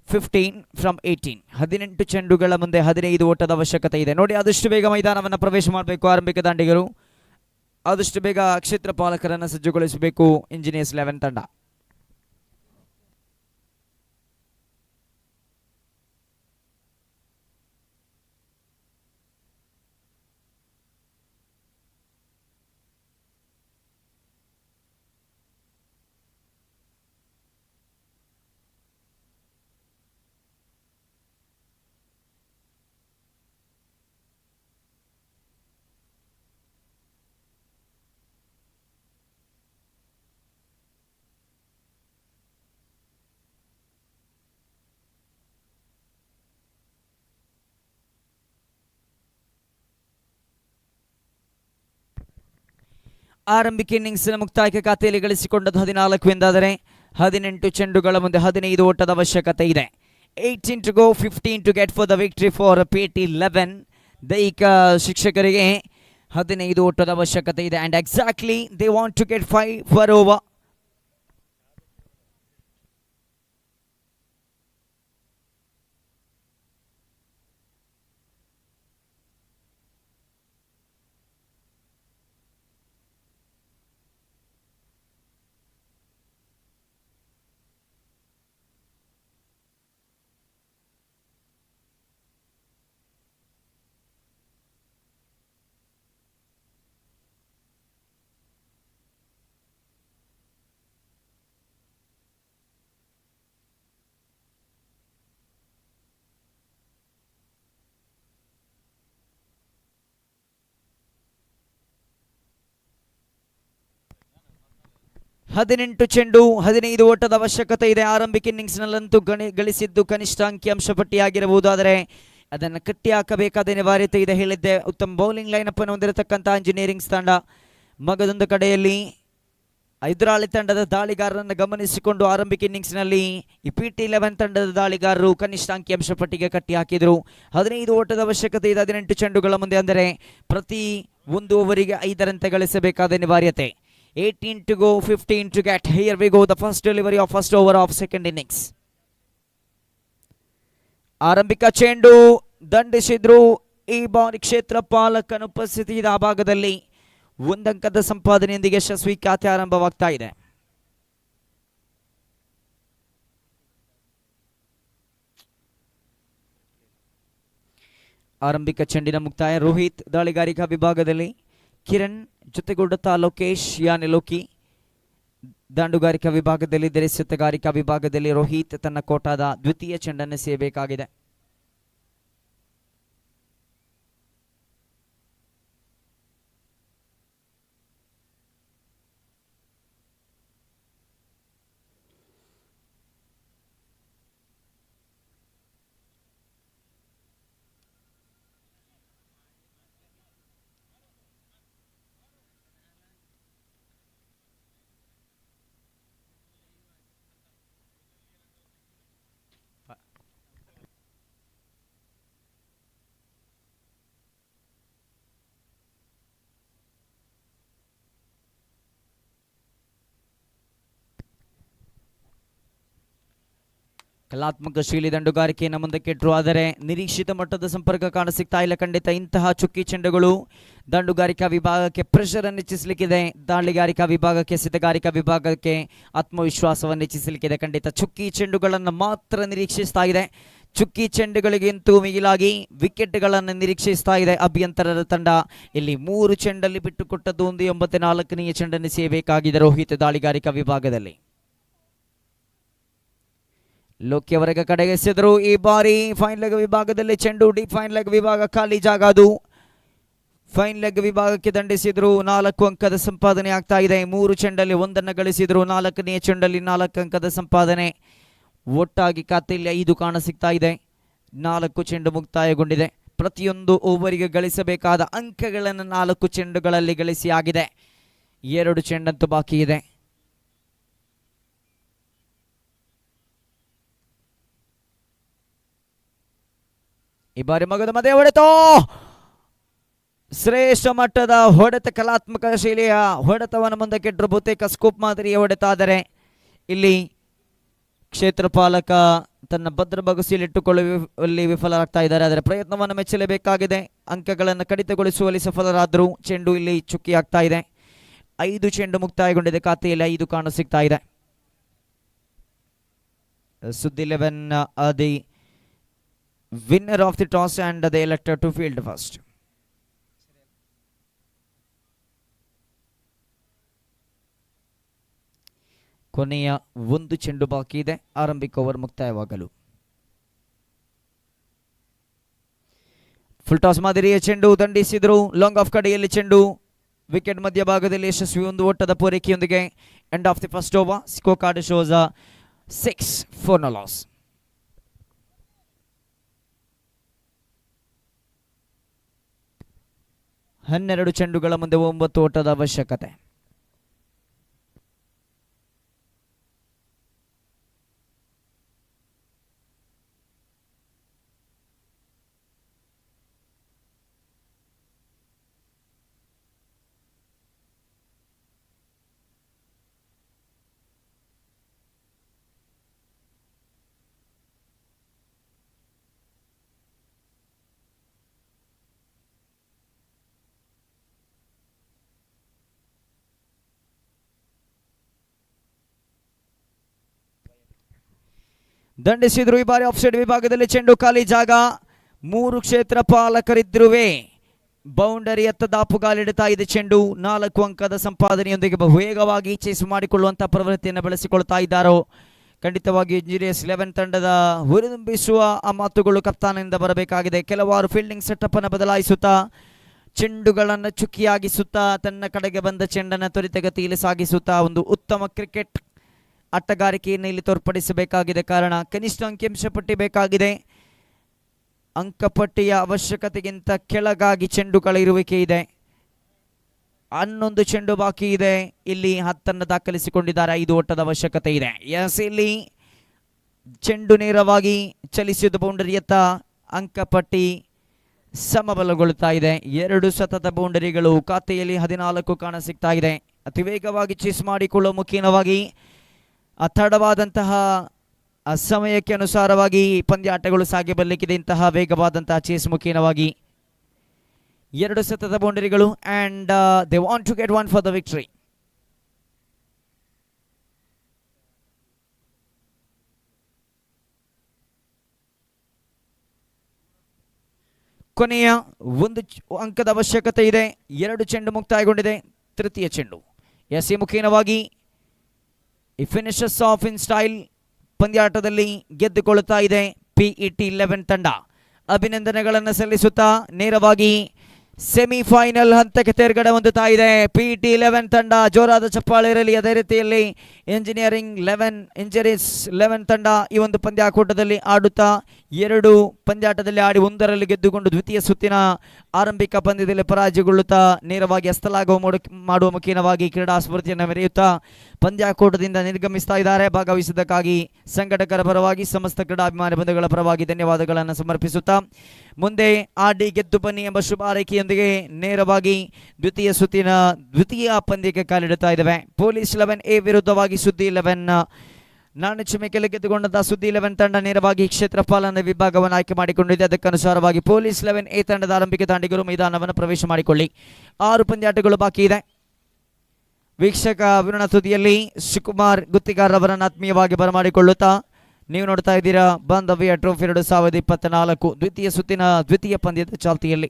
15 from 18. 18 ಚೆಂಡುಗಳ ಮುಂದೆ 15 ಓಟದ ಅವಶ್ಯಕತೆ ಇದೆ ನೋಡಿ. ಆದಷ್ಟು ಬೇಗ ಮೈದಾನವನ್ನು ಪ್ರವೇಶ ಮಾಡಬೇಕು ಆರಂಭಿಕ ದಾಂಡಿಗರು. ಆದಷ್ಟು ಬೇಗ ಕ್ಷೇತ್ರ ಪಾಲಕರನ್ನು ಸಜ್ಜುಗೊಳಿಸಬೇಕು ಇಂಜಿನಿಯರ್ಸ್ 11 ತಂಡ. ಆರಂಭಿಕ ಇನ್ನಿಂಗ್ಸ್ನ ಮುಕ್ತಾಯಕ್ಕೆ ಖಾತೆಯಲ್ಲಿ ಗಳಿಸಿಕೊಂಡದ್ದು 14 ಎಂದಾದರೆ 18 ಚೆಂಡುಗಳ ಮುಂದೆ 15 ಓಟದ ಅವಶ್ಯಕತೆ ಇದೆ. 18 to go, 15 to get for the victory for PT11. ದೈಹಿಕ ಶಿಕ್ಷಕರಿಗೆ 15 ಓಟದ ಅವಶ್ಯಕತೆ ಇದೆ. and exactly they want to get 5 for over. ಹದಿನೆಂಟು ಚೆಂಡು 15 ಓಟದ ಅವಶ್ಯಕತೆ ಇದೆ. ಆರಂಭಿಕ ಇನ್ನಿಂಗ್ಸ್ನಲ್ಲಂತೂ ಗಳಿಸಿದ್ದು ಕನಿಷ್ಠ ಅಂಕಿಅಂಶ ಪಟ್ಟಿಯಾಗಿರಬಹುದು, ಆದರೆ ಅದನ್ನು ಕಟ್ಟಿ ಹಾಕಬೇಕಾದ ಅನಿವಾರ್ಯತೆ ಇದೆ ಹೇಳಿದ್ದೆ. ಉತ್ತಮ ಬೌಲಿಂಗ್ ಲೈನಪ್ ಅನ್ನು ಹೊಂದಿರತಕ್ಕಂಥ ಇಂಜಿನಿಯರಿಂಗ್ಸ್ ತಂಡ ಮಗದೊಂದು ಕಡೆಯಲ್ಲಿ ಎದುರಾಳಿ ತಂಡದ ದಾಳಿಗಾರರನ್ನು ಗಮನಿಸಿಕೊಂಡು ಆರಂಭಿಕ ಇನ್ನಿಂಗ್ಸ್ನಲ್ಲಿ ಈ PT11 ತಂಡದ ದಾಳಿಗಾರರು ಕನಿಷ್ಠ ಅಂಕಿಅಂಶ ಪಟ್ಟಿಗೆ ಕಟ್ಟಿ ಹಾಕಿದರು. 15 ಓಟದ ಅವಶ್ಯಕತೆ ಇದೆ 18 ಚೆಂಡುಗಳ ಮುಂದೆ, ಅಂದರೆ ಪ್ರತಿ ಒಂದು ಓವರಿಗೆ 5 ರಂತೆ ಗಳಿಸಬೇಕಾದ ಅನಿವಾರ್ಯತೆ. 18 to go, 15 to get. Here we go, the first delivery of first over of second innings. ಆರಂಭಿಕ ಚೆಂಡು ದಂಡಿಸಿದ್ರು. ಈ ಬಾರಿ ಕ್ಷೇತ್ರ ಪಾಲಕನ ಉಪಸ್ಥಿತಿ ಆ ಭಾಗದಲ್ಲಿ 1 ಅಂಕದ ಸಂಪಾದನೆಯೊಂದಿಗೆ ಯಶಸ್ವಿ ಖಾತೆ ಆರಂಭವಾಗ್ತಾ ಇದೆ. ಆರಂಭಿಕ ಚೆಂಡಿನ ಮುಕ್ತಾಯ. ರೋಹಿತ್ ದಾಳಿಗಾರಿಕಾ ವಿಭಾಗದಲ್ಲಿ, ಕಿರಣ್ ಜೊತೆಗೂಡುತ್ತಾ ಲೋಕೇಶ್ ಯಾನೆ ಲೋಕಿ. ದಾಂಡುಗಾರಿಕಾ ವಿಭಾಗದಲ್ಲಿ ದೆರೆಸೆತ್ತಗಾರಿಕಾ ವಿಭಾಗದಲ್ಲಿ ರೋಹಿತ್ ತನ್ನ ಕೋಟಾದ ದ್ವಿತೀಯ ಚೆಂಡನ್ನು ಸೇಯಬೇಕಾಗಿದೆ. ಕಲಾತ್ಮಕ ಶೈಲಿ ದಂಡುಗಾರಿಕೆಯನ್ನು ಮುಂದಕ್ಕೆ ಇಟ್ಟರು. ಆದರೆ ನಿರೀಕ್ಷಿತ ಮಟ್ಟದ ಸಂಪರ್ಕ ಕಾಣಸಿಗ್ತಾ ಇಲ್ಲ. ಖಂಡಿತ ಇಂತಹ ಚುಕ್ಕಿ ಚೆಂಡುಗಳು ದಂಡುಗಾರಿಕಾ ವಿಭಾಗಕ್ಕೆ ಪ್ರೆಷರ್ ಅನ್ನು ಹೆಚ್ಚಿಸಲಿಕ್ಕಿದೆ. ದಾಳಿಗಾರಿಕಾ ವಿಭಾಗಕ್ಕೆ, ಸಿದ್ಧಗಾರಿಕಾ ವಿಭಾಗಕ್ಕೆ ಆತ್ಮವಿಶ್ವಾಸವನ್ನು ಹೆಚ್ಚಿಸಲಿಕ್ಕಿದೆ. ಖಂಡಿತ ಚುಕ್ಕಿ ಚೆಂಡುಗಳನ್ನು ಮಾತ್ರ ನಿರೀಕ್ಷಿಸ್ತಾ ಇದೆ. ಚುಕ್ಕಿ ಚೆಂಡುಗಳಿಗಿಂತೂ ಮಿಗಿಲಾಗಿ ವಿಕೆಟ್ಗಳನ್ನು ನಿರೀಕ್ಷಿಸ್ತಾ ಇದೆ ಅಭ್ಯಂತರದ ತಂಡ. ಇಲ್ಲಿ 3 ಚೆಂಡಲ್ಲಿ ಬಿಟ್ಟುಕೊಟ್ಟದ್ದು 1/84ನೇ ಚೆಂಡನ್ನು ಸೇಯಬೇಕಾಗಿದೆ ರೋಹಿತ್ ದಾಳಿಗಾರಿಕಾ ವಿಭಾಗದಲ್ಲಿ. ಲೋಕಿ ಅವರ ಕಡೆಗೆ ಎಸೆದರು. ಈ ಬಾರಿ ಫೈನ್ ಲೆಗ್ ವಿಭಾಗದಲ್ಲಿ ಚೆಂಡು ಡೀಪ್ ಫೈನ್ ಲೆಗ್ ವಿಭಾಗ ಖಾಲಿ ಜಾಗ. ಅದು ಫೈನ್ ಲೆಗ್ ವಿಭಾಗಕ್ಕೆ ದಂಡಿಸಿದ್ರು. 4 ಅಂಕದ ಸಂಪಾದನೆ ಆಗ್ತಾ ಇದೆ. 3 ಚೆಂಡಲ್ಲಿ 1 ಗಳಿಸಿದ್ರು. 4ನೇ ಚೆಂಡಲ್ಲಿ 4 ಅಂಕದ ಸಂಪಾದನೆ. ಒಟ್ಟಾಗಿ ಖಾತೆಯಲ್ಲಿ 5 ಕಾಣಸಿಗ್ತಾ ಇದೆ. 4 ಚೆಂಡು ಮುಕ್ತಾಯಗೊಂಡಿದೆ. ಪ್ರತಿಯೊಂದು ಓವರಿಗೆ ಗಳಿಸಬೇಕಾದ ಅಂಕಗಳನ್ನು 4 ಚೆಂಡುಗಳಲ್ಲಿ ಗಳಿಸಿ ಆಗಿದೆ. 2 ಚೆಂಡಂತೂ ಬಾಕಿ ಇದೆ. ಈ ಬಾರಿ ಮಗದ ಮದೆ ಹೊಡೆತೋ ಶ್ರೇಷ್ಠ ಮಟ್ಟದ ಹೊಡೆತ, ಕಲಾತ್ಮಕ ಶೈಲಿಯ ಹೊಡೆತವನ್ನು ಮುಂದಕ್ಕೆ ಇಟ್ಟರು. ಬಹುತೇಕ ಸ್ಕೂಪ್ ಮಾದರಿಯ ಹೊಡೆತ. ಆದರೆ ಇಲ್ಲಿ ಕ್ಷೇತ್ರ ಪಾಲಕ ತನ್ನ ಭದ್ರ ಬಗಸಿಲಿಟ್ಟುಕೊಳ್ಳುವಲ್ಲಿ ವಿಫಲರಾಗ್ತಾ ಇದ್ದಾರೆ. ಆದರೆ ಪ್ರಯತ್ನವನ್ನು ಮೆಚ್ಚಲೇಬೇಕಾಗಿದೆ. ಅಂಕಗಳನ್ನು ಕಡಿತಗೊಳಿಸುವಲ್ಲಿ ಸಫಲರಾದರು. ಚೆಂಡು ಇಲ್ಲಿ ಚುಕ್ಕಿ ಆಗ್ತಾ ಇದೆ. 5 ಚೆಂಡು ಮುಕ್ತಾಯಗೊಂಡಿದೆ. ಖಾತೆಯಲ್ಲಿ 5 ಕಾಣಸಿಗ್ತಾ ಇದೆ. ಸುದ್ದಿ 11 the winner of the toss and they elected to field first. ಕೊನೆಯ 1 ಚೆಂಡು ಬಾಕಿ ಇದೆ ಆರಂಭಿಕ ಓವರ್ ಮುಕ್ತಾಯವಾಗಲು. ಫುಲ್ ಟಾಸ್ ಮಾದರಿಯ ಚೆಂಡು ದಂಡಿಸಿದ್ರು. ಲಾಂಗ್ ಆಫ್ ಕಡೆಯಲ್ಲಿ ಚೆಂಡು ವಿಕೆಟ್ ಮಧ್ಯಭಾಗದಲ್ಲಿ ಯಶಸ್ವಿ 1 ಓಟದ ಪೂರೈಕೆಯೊಂದಿಗೆ end of the first over. Score card shows 6 for no loss. 12 ಚೆಂಡುಗಳ ಮುಂದೆ 9 ಓಟದ ಅವಶ್ಯಕತೆ. ದಂಡಿಸಿದ್ರು. ಈ ಬಾರಿ ಆಫ್ ಸೈಡ್ ವಿಭಾಗದಲ್ಲಿ ಚೆಂಡು ಖಾಲಿ ಜಾಗ. 3 ಕ್ಷೇತ್ರ ಪಾಲಕರಿದ್ರುವೆ ಬೌಂಡರಿ ಎತ್ತ ದಾಪುಗಾಲಿಡ್ತಾ ಇದೆ ಚೆಂಡು. 4 ಅಂಕದ ಸಂಪಾದನೆಯೊಂದಿಗೆ ಬಹುವೇಗವಾಗಿ ಚೇಸ್ ಮಾಡಿಕೊಳ್ಳುವಂತಹ ಪ್ರವೃತ್ತಿಯನ್ನು ಬೆಳೆಸಿಕೊಳ್ತಾ ಇದ್ದಾರೋ. ಖಂಡಿತವಾಗಿ ಇಂಜಿನಿಯರ್ಸ್ 11 ತಂಡದ ಹುರಿದುಂಬಿಸುವ ಆ ಮಾತುಗಳು ಕಪ್ತಾನಿಂದ ಬರಬೇಕಾಗಿದೆ. ಕೆಲವಾರು ಫೀಲ್ಡಿಂಗ್ ಸೆಟಪ್ ಅನ್ನು ಬದಲಾಯಿಸುತ್ತಾ, ಚೆಂಡುಗಳನ್ನು ಚುಕ್ಕಿಯಾಗಿಸುತ್ತಾ, ತನ್ನ ಕಡೆಗೆ ಬಂದ ಚೆಂಡನ್ನು ತ್ವರಿತಗತಿಯಲ್ಲಿ ಸಾಗಿಸುತ್ತಾ ಒಂದು ಉತ್ತಮ ಕ್ರಿಕೆಟ್ ಆಟಗಾರಿಕೆಯನ್ನು ಇಲ್ಲಿ ತೋರ್ಪಡಿಸಬೇಕಾಗಿದೆ. ಕಾರಣ ಕನಿಷ್ಠ ಅಂಕಿಅಂಶ ಪಟ್ಟಿ ಬೇಕಾಗಿದೆ. ಅಂಕಪಟ್ಟಿಯ ಅವಶ್ಯಕತೆಗಿಂತ ಕೆಳಗಾಗಿ ಚೆಂಡುಗಳ ಇರುವಿಕೆ ಇದೆ. 11 ಚೆಂಡು ಬಾಕಿ ಇದೆ. ಇಲ್ಲಿ 10 ದಾಖಲಿಸಿಕೊಂಡಿದ್ದಾರೆ. 5 ಓಟದ ಅವಶ್ಯಕತೆ ಇದೆ. ಎಸ್, ಇಲ್ಲಿ ಚೆಂಡು ನೇರವಾಗಿ ಚಲಿಸಿದ ಬೌಂಡರಿಯತ್ತ ಅಂಕಪಟ್ಟಿ ಸಮಬಲಗೊಳ್ಳುತ್ತಾ ಇದೆ. 2 ಸತತ ಬೌಂಡರಿಗಳು ಖಾತೆಯಲ್ಲಿ 14 ಕಾಣಸಿಗ್ತಾ ಇದೆ. ಅತಿ ವೇಗವಾಗಿ ಚೇಸ್ ಮಾಡಿಕೊಳ್ಳುವ ಮುಖೇನವಾಗಿ ತಡವಾದಂತಹ ಆ ಸಮಯಕ್ಕೆ ಅನುಸಾರವಾಗಿ ಪಂದ್ಯಾಟಗಳು ಸಾಗಿ ಬರಲಿಕ್ಕಿದೆ. ಇಂತಹ ವೇಗವಾದಂತಹ ಚೇಸ್ ಮುಖೇನವಾಗಿ 2 ಸತತ ಬೌಂಡರಿಗಳು and they want to get one for the victory. ಕೊನೆಯ 1 ಅಂಕದ ಅವಶ್ಯಕತೆ ಇದೆ. 2 ಚೆಂಡು ಮುಕ್ತಾಯಗೊಂಡಿದೆ. ತೃತೀಯ ಚೆಂಡು ಎಸಿ ಮುಖೇನವಾಗಿ ಈ ಫಿನಿಶಸ್ ಆಫ್ ಇನ್ ಸ್ಟೈಲ್ ಪಂದ್ಯಾಟದಲ್ಲಿ ಗೆದ್ದುಕೊಳ್ಳುತ್ತಾ ಇದೆ PET 11 ತಂಡ. ಅಭಿನಂದನೆಗಳನ್ನು ಸಲ್ಲಿಸುತ್ತಾ ನೇರವಾಗಿ ಸೆಮಿಫೈನಲ್ ಹಂತಕ್ಕೆ ತೇರ್ಗಡೆ ಹೊಂದುತ್ತಾ ಇದೆ PET 11 ತಂಡ. ಜೋರಾದ ಚಪ್ಪಾಳೆ ಇರಲಿ. ಅದೇ ರೀತಿಯಲ್ಲಿ ಇಂಜಿನಿಯರಿಂಗ್ 11 ತಂಡ ಈ ಒಂದು ಪಂದ್ಯಾಕೂಟದಲ್ಲಿ ಆಡುತ್ತಾ 2 ಪಂದ್ಯಾಟದಲ್ಲಿ ಆಡಿ 1ರಲ್ಲಿ ಗೆದ್ದುಕೊಂಡು ದ್ವಿತೀಯ ಸುತ್ತಿನ ಆರಂಭಿಕ ಪಂದ್ಯದಲ್ಲಿ ಪರಾಜಯಗೊಳ್ಳುತ್ತಾ ನೇರವಾಗಿ ಮಾಡುವ ಮುಖೇನವಾಗಿ ಕ್ರೀಡಾ ಸ್ಫೂರ್ತಿಯನ್ನು ಮೆರೆಯುತ್ತಾ ಪಂದ್ಯಾಕೂಟದಿಂದ ನಿರ್ಗಮಿಸ್ತಾ ಇದ್ದಾರೆ. ಭಾಗವಹಿಸಿದ್ದಕ್ಕಾಗಿ ಸಂಘಟಕರ ಪರವಾಗಿ ಸಮಸ್ತ ಕ್ರೀಡಾಭಿಮಾನಿ ಬಂಧುಗಳ ಪರವಾಗಿ ಧನ್ಯವಾದಗಳನ್ನು ಸಮರ್ಪಿಸುತ್ತಾ ಮುಂದೆ ಆಡಿ ಗೆದ್ದು ಬನ್ನಿ ಎಂಬ ಶುಭ ಆರೈಕೆಯೊಂದಿಗೆ ನೇರವಾಗಿ ದ್ವಿತೀಯ ಸುತ್ತಿನ ದ್ವಿತೀಯ ಪಂದ್ಯಕ್ಕೆ ಕಾಲಿಡುತ್ತಾ ಇದ್ದೇವೆ. ಪೊಲೀಸ್ 11A ವಿರುದ್ಧವಾಗಿ ಸುದ್ದಿ 11 ನಾಣ್ಯ ಚಿಮ್ಮೆಕೆಯಲ್ಲಿ ಗೆದ್ದುಕೊಂಡಂತಹ ಸುದ್ದಿ 11 ತಂಡ ನೇರವಾಗಿ ಕ್ಷೇತ್ರಪಾಲನ ವಿಭಾಗವನ್ನು ಆಯ್ಕೆ ಮಾಡಿಕೊಂಡಿದೆ. ಅದಕ್ಕನುಸಾರವಾಗಿ ಪೊಲೀಸ್ 11A ತಂಡದ ಆರಂಭಿಕ ದಾಂಡಿಗರು ಮೈದಾನವನ್ನು ಪ್ರವೇಶ ಮಾಡಿಕೊಳ್ಳಿ. 6 ಪಂದ್ಯಾಟಗಳು ಬಾಕಿ ಇದೆ. ವೀಕ್ಷಕ ವಿವರಣ ತುದಿಯಲ್ಲಿ ಶಿವಕುಮಾರ್ ಗುತ್ತಿಗಾರ್ ಅವರನ್ನು ಆತ್ಮೀಯವಾಗಿ ಬರಮಾಡಿಕೊಳ್ಳುತ್ತಾ ನೀವು ನೋಡ್ತಾ ಇದ್ದೀರಾ ಬಾಂಧವ್ಯ ಟ್ರೋಫಿ 2024 ದ್ವಿತೀಯ ಸುತ್ತಿನ ದ್ವಿತೀಯ ಪಂದ್ಯದ ಚಾಲ್ತಿಯಲ್ಲಿ.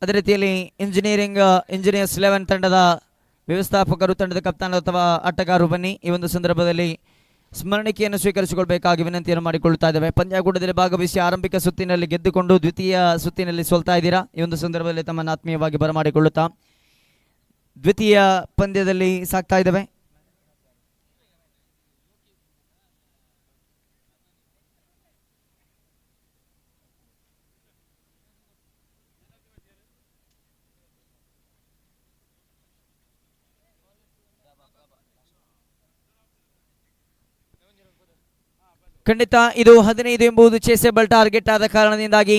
ಅದೇ ರೀತಿಯಲ್ಲಿ ಇಂಜಿನಿಯರ್ಸ್ 11 ತಂಡದ ವ್ಯವಸ್ಥಾಪಕರು, ತಂಡದ ಕಪ್ತಾನ ಅಥವಾ ಆಟಗಾರರು ಬನ್ನಿ. ಈ ಒಂದು ಸಂದರ್ಭದಲ್ಲಿ ಸ್ಮರಣಿಕೆಯನ್ನು ಸ್ವೀಕರಿಸಿಕೊಳ್ಬೇಕಾಗಿ ವಿನಂತಿಯನ್ನು ಮಾಡಿಕೊಳ್ಳುತ್ತಾ ಇದ್ದೇವೆ. ಪಂದ್ಯಾಕೂಟದಲ್ಲಿ ಭಾಗವಹಿಸಿ ಆರಂಭಿಕ ಸುತ್ತಿನಲ್ಲಿ ಗೆದ್ದುಕೊಂಡು ದ್ವಿತೀಯ ಸುತ್ತಿನಲ್ಲಿ ಸೋಲ್ತಾ ಇದ್ದೀರಾ. ಈ ಒಂದು ಸಂದರ್ಭದಲ್ಲಿ ತಮ್ಮನ್ನು ಆತ್ಮೀಯವಾಗಿ ಬರಮಾಡಿಕೊಳ್ಳುತ್ತಾ ದ್ವಿತೀಯ ಪಂದ್ಯದಲ್ಲಿ ಸಾಕ್ತಾ ಇದ್ದೇವೆ. ಖಂಡಿತ ಇದು 15 ಎಂಬುದು ಚೇಸೇಬಲ್ ಟಾರ್ಗೆಟ್ ಆದ ಕಾರಣದಿಂದಾಗಿ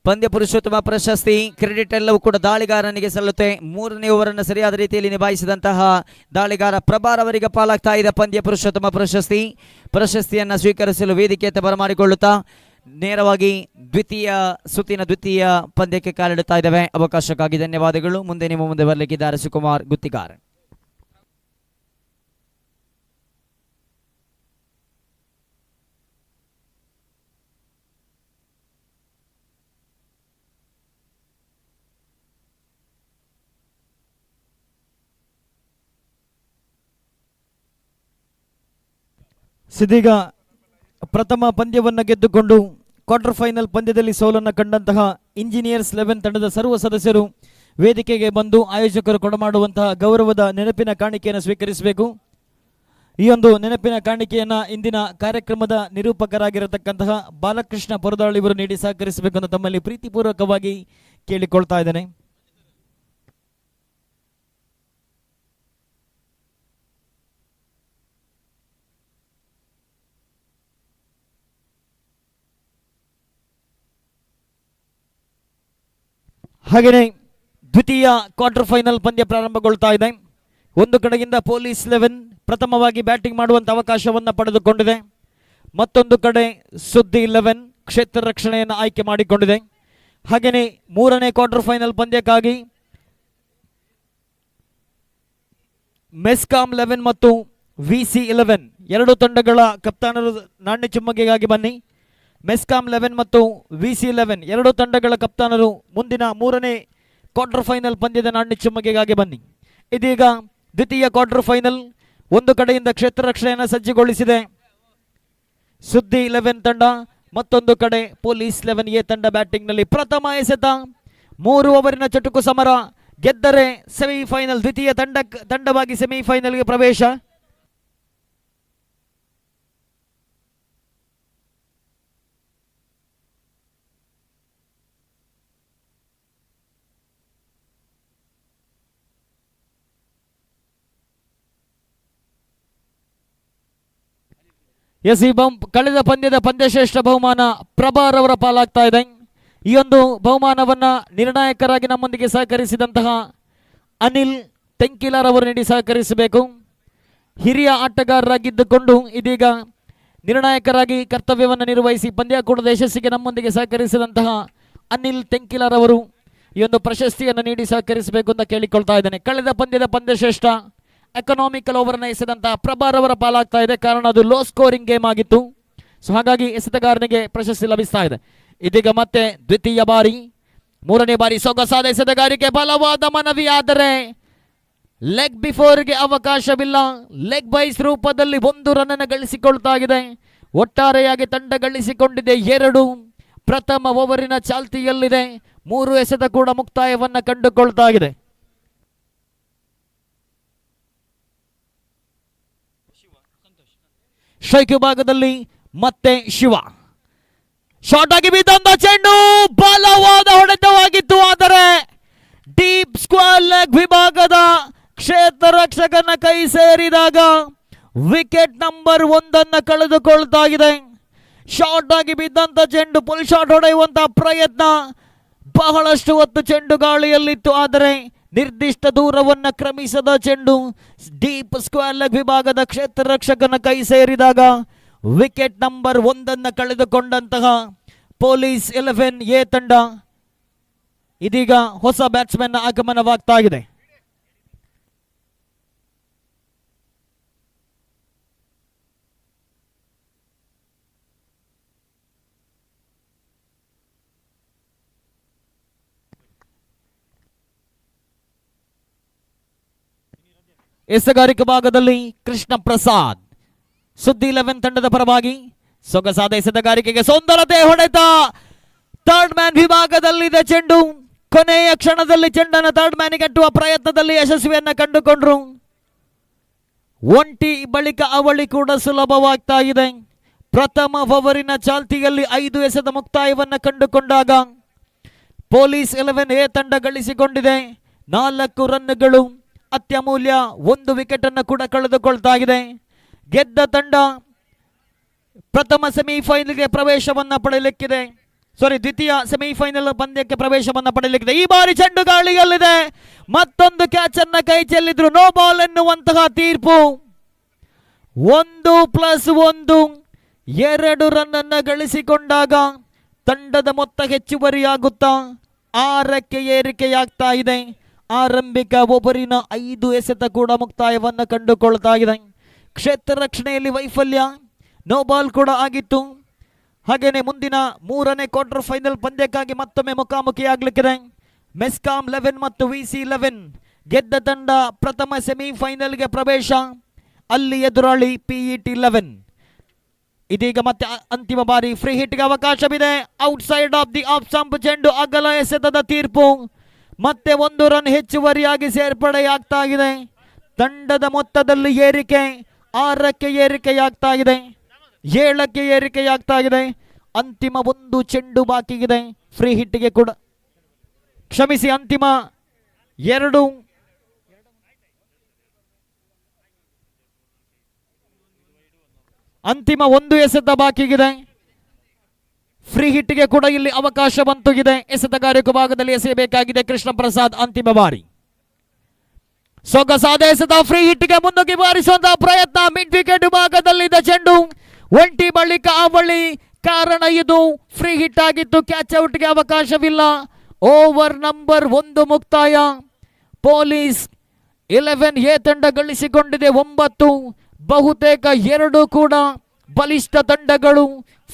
ಪಂದ್ಯ ಪುರುಷೋತ್ತಮ ಪ್ರಶಸ್ತಿ ಕ್ರೆಡಿಟ್ ಎಲ್ಲವೂ ಕೂಡ ದಾಳಿಗಾರನಿಗೆ ಸಲ್ಲುತ್ತೆ. 3ನೇ ಓವರನ್ನು ಸರಿಯಾದ ರೀತಿಯಲ್ಲಿ ನಿಭಾಯಿಸಿದಂತಹ ದಾಳಿಗಾರ ಪ್ರಭಾರ್ ಅವರಿಗೆ ಪಾಲಾಗ್ತಾ ಇದೆ ಪಂದ್ಯ ಪುರುಷೋತ್ತಮ ಪ್ರಶಸ್ತಿಯನ್ನು ಸ್ವೀಕರಿಸಲು ವೇದಿಕೆಯತ್ತ ಬರಮಾಡಿಕೊಳ್ಳುತ್ತಾ ನೇರವಾಗಿ ದ್ವಿತೀಯ ಸುತ್ತಿನ ದ್ವಿತೀಯ ಪಂದ್ಯಕ್ಕೆ ಕಾಲಿಡುತ್ತಾ ಇದ್ದೇವೆ. ಅವಕಾಶಕ್ಕಾಗಿ ಧನ್ಯವಾದಗಳು. ಮುಂದೆ ನಿಮ್ಮ ಮುಂದೆ ಬರಲಿಕ್ಕಿದ್ದಾರೆ ಶಿವಕುಮಾರ್ ಗುತ್ತಿಗಾರ್. ಸಿದೀಗ ಪ್ರಥಮ ಪಂದ್ಯವನ್ನು ಗೆದ್ದುಕೊಂಡು ಕ್ವಾರ್ಟರ್ ಫೈನಲ್ ಪಂದ್ಯದಲ್ಲಿ ಸೋಲನ್ನು ಕಂಡಂತಹ ಇಂಜಿನಿಯರ್ಸ್ 11 ತಂಡದ ಸರ್ವ ಸದಸ್ಯರು ವೇದಿಕೆಗೆ ಬಂದು ಆಯೋಜಕರು ಕೊಡಮಾಡುವಂತಹ ಗೌರವದ ನೆನಪಿನ ಕಾಣಿಕೆಯನ್ನು ಸ್ವೀಕರಿಸಬೇಕು. ಈ ಒಂದು ನೆನಪಿನ ಕಾಣಿಕೆಯನ್ನು ಇಂದಿನ ಕಾರ್ಯಕ್ರಮದ ನಿರೂಪಕರಾಗಿರತಕ್ಕಂತಹ ಬಾಲಕೃಷ್ಣ ಪೊರದಾಳ್ ಇವರು ನೀಡಿ ಸಹಕರಿಸಬೇಕು ಅಂತ ತಮ್ಮಲ್ಲಿ ಪ್ರೀತಿಪೂರ್ವಕವಾಗಿ ಕೇಳಿಕೊಳ್ತಾ ಇದ್ದೇನೆ. ಹಾಗೆಯೇ ದ್ವಿತೀಯ ಕ್ವಾರ್ಟರ್ ಫೈನಲ್ ಪಂದ್ಯ ಪ್ರಾರಂಭಗೊಳ್ತಾ ಇದೆ. ಒಂದು ಕಡೆಯಿಂದ ಪೊಲೀಸ್ 11 ಪ್ರಥಮವಾಗಿ ಬ್ಯಾಟಿಂಗ್ ಮಾಡುವಂಥ ಅವಕಾಶವನ್ನು ಪಡೆದುಕೊಂಡಿದೆ. ಮತ್ತೊಂದು ಕಡೆ ಸುದ್ದಿ 11 ಕ್ಷೇತ್ರ ರಕ್ಷಣೆಯನ್ನು ಆಯ್ಕೆ ಮಾಡಿಕೊಂಡಿದೆ. ಹಾಗೆಯೇ 3ನೇ ಕ್ವಾರ್ಟರ್ ಫೈನಲ್ ಪಂದ್ಯಕ್ಕಾಗಿ ಮೆಸ್ಕಾಂ 11 ಮತ್ತು VC 11 ಎರಡು ತಂಡಗಳ ಕಪ್ತಾನರು ನಾಣ್ಯ ಚುಮ್ಮಗೆಗಾಗಿ ಬನ್ನಿ. ಮೆಸ್ಕಾಂ 11 ಮತ್ತು VC 11 ಎರಡು ತಂಡಗಳ ಕಪ್ತಾನರು ಮುಂದಿನ 3ನೇ ಕ್ವಾರ್ಟರ್ ಫೈನಲ್ ಪಂದ್ಯದ ನಾಣ್ಯ ಚುಮ್ಮಗೆಗಾಗಿ ಬನ್ನಿ. ಇದೀಗ ದ್ವಿತೀಯ ಕ್ವಾರ್ಟರ್ ಫೈನಲ್. ಒಂದು ಕಡೆಯಿಂದ ಕ್ಷೇತ್ರ ರಕ್ಷಣೆಯನ್ನು ಸಜ್ಜುಗೊಳಿಸಿದೆ ಸುದ್ದಿ 11 ತಂಡ, ಮತ್ತೊಂದು ಕಡೆ ಪೊಲೀಸ್ 11A ತಂಡ ಬ್ಯಾಟಿಂಗ್ನಲ್ಲಿ ಪ್ರಥಮ ಎಸೆತ. 3 ಓವರಿನ ಚಟುಕು ಸಮರ. ಗೆದ್ದರೆ ಸೆಮಿಫೈನಲ್, ದ್ವಿತೀಯ ತಂಡವಾಗಿ ಸೆಮಿಫೈನಲ್ಗೆ ಪ್ರವೇಶ. ಎಸ್ ಈ ಕಳೆದ ಪಂದ್ಯದ ಪಂದ್ಯಶ್ರೇಷ್ಠ ಬಹುಮಾನ ಪ್ರಭಾರ್ ಅವರ ಪಾಲಾಗ್ತಾ ಇದೆ. ಈ ಒಂದು ಬಹುಮಾನವನ್ನ ನಿರ್ಣಾಯಕರಾಗಿ ನಮ್ಮೊಂದಿಗೆ ಸಹಕರಿಸಿದಂತಹ ಅನಿಲ್ ತೆಂಕಿಲಾರ್ ಅವರು ನೀಡಿ ಸಹಕರಿಸಬೇಕು. ಹಿರಿಯ ಆಟಗಾರರಾಗಿದ್ದುಕೊಂಡು ಇದೀಗ ನಿರ್ಣಾಯಕರಾಗಿ ಕರ್ತವ್ಯವನ್ನು ನಿರ್ವಹಿಸಿ ಪಂದ್ಯಾಕೂಟದ ಯಶಸ್ಸಿಗೆ ನಮ್ಮೊಂದಿಗೆ ಸಹಕರಿಸಿದಂತಹ ಅನಿಲ್ ತೆಂಕಿಲಾರ್ ಅವರು ಈ ಒಂದು ಪ್ರಶಸ್ತಿಯನ್ನು ನೀಡಿ ಸಹಕರಿಸಬೇಕು ಅಂತ ಕೇಳಿಕೊಳ್ತಾ ಇದ್ದೇನೆ. ಕಳೆದ ಪಂದ್ಯದ ಪಂದ್ಯಶ್ರೇಷ್ಠ ಎಕನಾಮಿಕಲ್ ಓವರ್ನ ಎಸೆದಂತಹ ಪ್ರಭಾರ್ ಅವರ ಪಾಲಾಗ್ತಾ ಇದೆ, ಕಾರಣ ಅದು ಲೋ ಸ್ಕೋರಿಂಗ್ ಗೇಮ್ ಆಗಿತ್ತು. ಸೊ ಹಾಗಾಗಿ ಎಸೆತಗಾರನಿಗೆ ಪ್ರಶಸ್ತಿ ಲಭಿಸ್ತಾ ಇದೆ. ಇದೀಗ ಮತ್ತೆ ದ್ವಿತೀಯ ಬಾರಿ, ಮೂರನೇ ಬಾರಿ ಸೊಗಸಾದ ಎಸೆತಗಾರಿಕೆ, ಬಲವಾದ ಮನವಿ, ಆದರೆ ಲೆಗ್ ಬಿಫೋರ್ಗೆ ಅವಕಾಶವಿಲ್ಲ. ಲೆಗ್ ಬೈಸ್ ರೂಪದಲ್ಲಿ 1 ರನ್ ಗಳಿಸಿಕೊಳ್ತಾ ಇದೆ. ಒಟ್ಟಾರೆಯಾಗಿ ತಂಡ ಗಳಿಸಿಕೊಂಡಿದೆ 2. ಪ್ರಥಮ ಓವರಿನ ಚಾಲ್ತಿಯಲ್ಲಿದೆ. 3 ಎಸೆತ ಕೂಡ ಮುಕ್ತಾಯವನ್ನ ಕಂಡುಕೊಳ್ತಾ ಇದೆ. ಸ್ಟ್ರೈಕ್ ಭಾಗದಲ್ಲಿ ಮತ್ತೆ ಶಿವ ಶಾರ್ಟ್ ಆಗಿ ಬಿದ್ದಂತ ಚೆಂಡು ಬಲವಾದ ಹೊಡೆತವಾಗಿತ್ತು, ಆದರೆ ಡೀಪ್ ಸ್ಕ್ವೇರ್ ಲೆಗ್ ವಿಭಾಗದ ಕ್ಷೇತ್ರ ರಕ್ಷಕನ ಕೈ ಸೇರಿದಾಗ ವಿಕೆಟ್ ನಂಬರ್ 1 ಕಳೆದುಕೊಳ್ತಾ ಇದೆ. ಶಾರ್ಟ್ ಆಗಿ ಬಿದ್ದಂತ ಚೆಂಡು ಫುಲ್ ಶಾಟ್ ಹೊಡೆಯುವಂತಹ ಪ್ರಯತ್ನ, ಬಹಳಷ್ಟು ಹೊತ್ತು ಚೆಂಡು ಗಾಳಿಯಲ್ಲಿತ್ತು, ಆದರೆ ನಿರ್ದಿಷ್ಟ ದೂರವನ್ನು ಕ್ರಮಿಸದ ಚೆಂಡು ಡೀಪ್ ಸ್ಕ್ವೇರ್ ಲೆಗ್ ವಿಭಾಗದ ಕ್ಷೇತ್ರ ರಕ್ಷಕನ ಕೈ ಸೇರಿದಾಗ ವಿಕೆಟ್ ನಂಬರ್ 1 ಕಳೆದುಕೊಂಡಂತಹ ಪೊಲೀಸ್ 11A ತಂಡ ಇದೀಗ ಹೊಸ ಬ್ಯಾಟ್ಸ್ಮನ್ ಆಗಮನವಾಗ್ತಾ ಇದೆ. ಎಸೆಗಾರಿಕೆ ಭಾಗದಲ್ಲಿ ಕೃಷ್ಣ ಪ್ರಸಾದ್ ಸುದ್ದಿ 11 ತಂಡದ ಪರವಾಗಿ ಸೊಗಸಾದ ಎಸೆತಗಾರಿಕೆಗೆ ಸುಂದರತೆ ಹೊಡೆತ. ಥರ್ಡ್ ಮ್ಯಾನ್ ವಿಭಾಗದಲ್ಲಿದೆ ಚೆಂಡು. ಕೊನೆಯ ಕ್ಷಣದಲ್ಲಿ ಚೆಂಡನ್ನು ಥರ್ಡ್ ಮ್ಯಾನ್ ಕಟ್ಟುವ ಪ್ರಯತ್ನದಲ್ಲಿ ಯಶಸ್ವಿಯನ್ನ ಕಂಡುಕೊಂಡ್ರು. ಒಂಟಿ ಬಳಿಕ ಅವಳಿ ಕೂಡ ಸುಲಭವಾಗ್ತಾ ಇದೆ. ಪ್ರಥಮ ಓವರಿನ ಚಾಲ್ತಿಯಲ್ಲಿ 5 ಎಸೆತ ಮುಕ್ತಾಯವನ್ನ ಕಂಡುಕೊಂಡಾಗ ಪೊಲೀಸ್ 11A ತಂಡ ಗಳಿಸಿಕೊಂಡಿದೆ 4 ರನ್ಗಳು. ಅತ್ಯಮೂಲ್ಯ 1 ವಿಕೆಟ್ ಅನ್ನು ಕೂಡ ಕಳೆದುಕೊಳ್ತಾ ಇದೆ. ಗೆದ್ದ ತಂಡ ಪ್ರಥಮ ಸೆಮಿಫೈನಲ್ಗೆ ಪ್ರವೇಶವನ್ನ ಪಡೆಯಲಿಕ್ಕಿದೆ. ದ್ವಿತೀಯ ಸೆಮಿಫೈನಲ್ ಪಂದ್ಯಕ್ಕೆ ಪ್ರವೇಶವನ್ನ ಪಡೆಯಲಿಕ್ಕಿದೆ. ಈ ಬಾರಿ ಚೆಂಡು ಗಾಳಿಯಲ್ಲಿದೆ. ಮತ್ತೊಂದು ಕ್ಯಾಚ್ ಅನ್ನ ಕೈ ಚೆಲ್ಲಿದ್ರು. ನೋ ಬಾಲ್ ಎನ್ನುವಂತಹ ತೀರ್ಪು. 1+1 2 ರನ್ ಅನ್ನ ಗಳಿಸಿಕೊಂಡಾಗ ತಂಡದ ಮೊತ್ತ ಹೆಚ್ಚುವರಿಯಾಗುತ್ತಾ 6ಕ್ಕೆ ಏರಿಕೆಯಾಗ್ತಾ ಇದೆ. ಆರಂಭಿಕ ಓವರಿನ 5 ಎಸೆತ ಕೂಡ ಮುಕ್ತಾಯವನ್ನ ಕಂಡುಕೊಳ್ತಾ ಇದೆ. ಕ್ಷೇತ್ರ ರಕ್ಷಣೆಯಲ್ಲಿ ವೈಫಲ್ಯ, ನೋ ಬಾಲ್ ಕೂಡ ಆಗಿತ್ತು. ಹಾಗೇನೆ ಮುಂದಿನ 3ನೇ ಕ್ವಾರ್ಟರ್ ಫೈನಲ್ ಪಂದ್ಯಕ್ಕಾಗಿ ಮತ್ತೊಮ್ಮೆ ಮುಖಾಮುಖಿಯಾಗಲಿಕ್ಕಿದೆ. ಮೆಸ್ಕಾಂ 11 ಮತ್ತು ವಿಸಿ 11 ಗೆದ್ದ ತಂಡ ಪ್ರಥಮ ಸೆಮಿಫೈನಲ್ಗೆ ಪ್ರವೇಶ. ಅಲ್ಲಿ ಎದುರಾಳಿ PET 11. ಇದೀಗ ಮತ್ತೆ ಅಂತಿಮ ಬಾರಿ ಫ್ರೀ ಹಿಟ್ಗೆ ಅವಕಾಶವಿದೆ. Outside of the off stump ಚೆಂಡು ಅಗಲ ಎಸೆತದ ತೀರ್ಪು. ಮತ್ತೆ 1 ರನ್ ಹೆಚ್ಚುವರಿಯಾಗಿ ಸೇರ್ಪಡೆಯಾಗ್ತಾ ಇದೆ. ತಂಡದ ಮೊತ್ತದಲ್ಲಿ ಏರಿಕೆ 6ಕ್ಕೆ ಏರಿಕೆಯಾಗ್ತಾ ಇದೆ, 7ಕ್ಕೆ ಏರಿಕೆಯಾಗ್ತಾ ಇದೆ. ಅಂತಿಮ 1 ಚೆಂಡು ಬಾಕಿ ಇದೆ ಫ್ರೀ ಹಿಟ್ಗೆ ಕೂಡ. ಕ್ಷಮಿಸಿ, ಅಂತಿಮ 2 ಅಂತಿಮ 1 ಎಸೆತ ಬಾಕಿಗಿದೆ. ಫ್ರೀ ಹಿಟ್ಗೆ ಕೂಡ ಇಲ್ಲಿ ಅವಕಾಶ ಬಂತುಗಿದೆ. ಎಸೆತಗಾರಿಕೆ ಭಾಗದಲ್ಲಿ ಎಸೆಯಬೇಕಾಗಿದೆ ಕೃಷ್ಣ ಪ್ರಸಾದ್. ಅಂತಿಮ ಬಾರಿ ಸೊಗಸಾದ ಎಸೆತ ಫ್ರೀ ಹಿಟ್ಗೆ ಮುನ್ನುಗ್ಗಿ ಬಾರಿಸುವಂತಹ ಪ್ರಯತ್ನ. ಮಿಡ್ ವಿಕೆಟ್ ಭಾಗದಲ್ಲಿದ್ದ ಚೆಂಡು ಒಂಟಿ ಬಳಿಕ ಅವಳಿ, ಕಾರಣ ಇದು ಫ್ರೀ ಹಿಟ್ ಆಗಿತ್ತು. ಕ್ಯಾಚ್ ಔಟ್ಗೆ ಅವಕಾಶವಿಲ್ಲ. ಓವರ್ ನಂಬರ್ 1 ಮುಕ್ತಾಯ. ಪೊಲೀಸ್ 11A ತಂಡ ಗಳಿಸಿಕೊಂಡಿದೆ 9. ಬಹುತೇಕ 2 ಕೂಡ ಬಲಿಷ್ಠ ತಂಡಗಳು,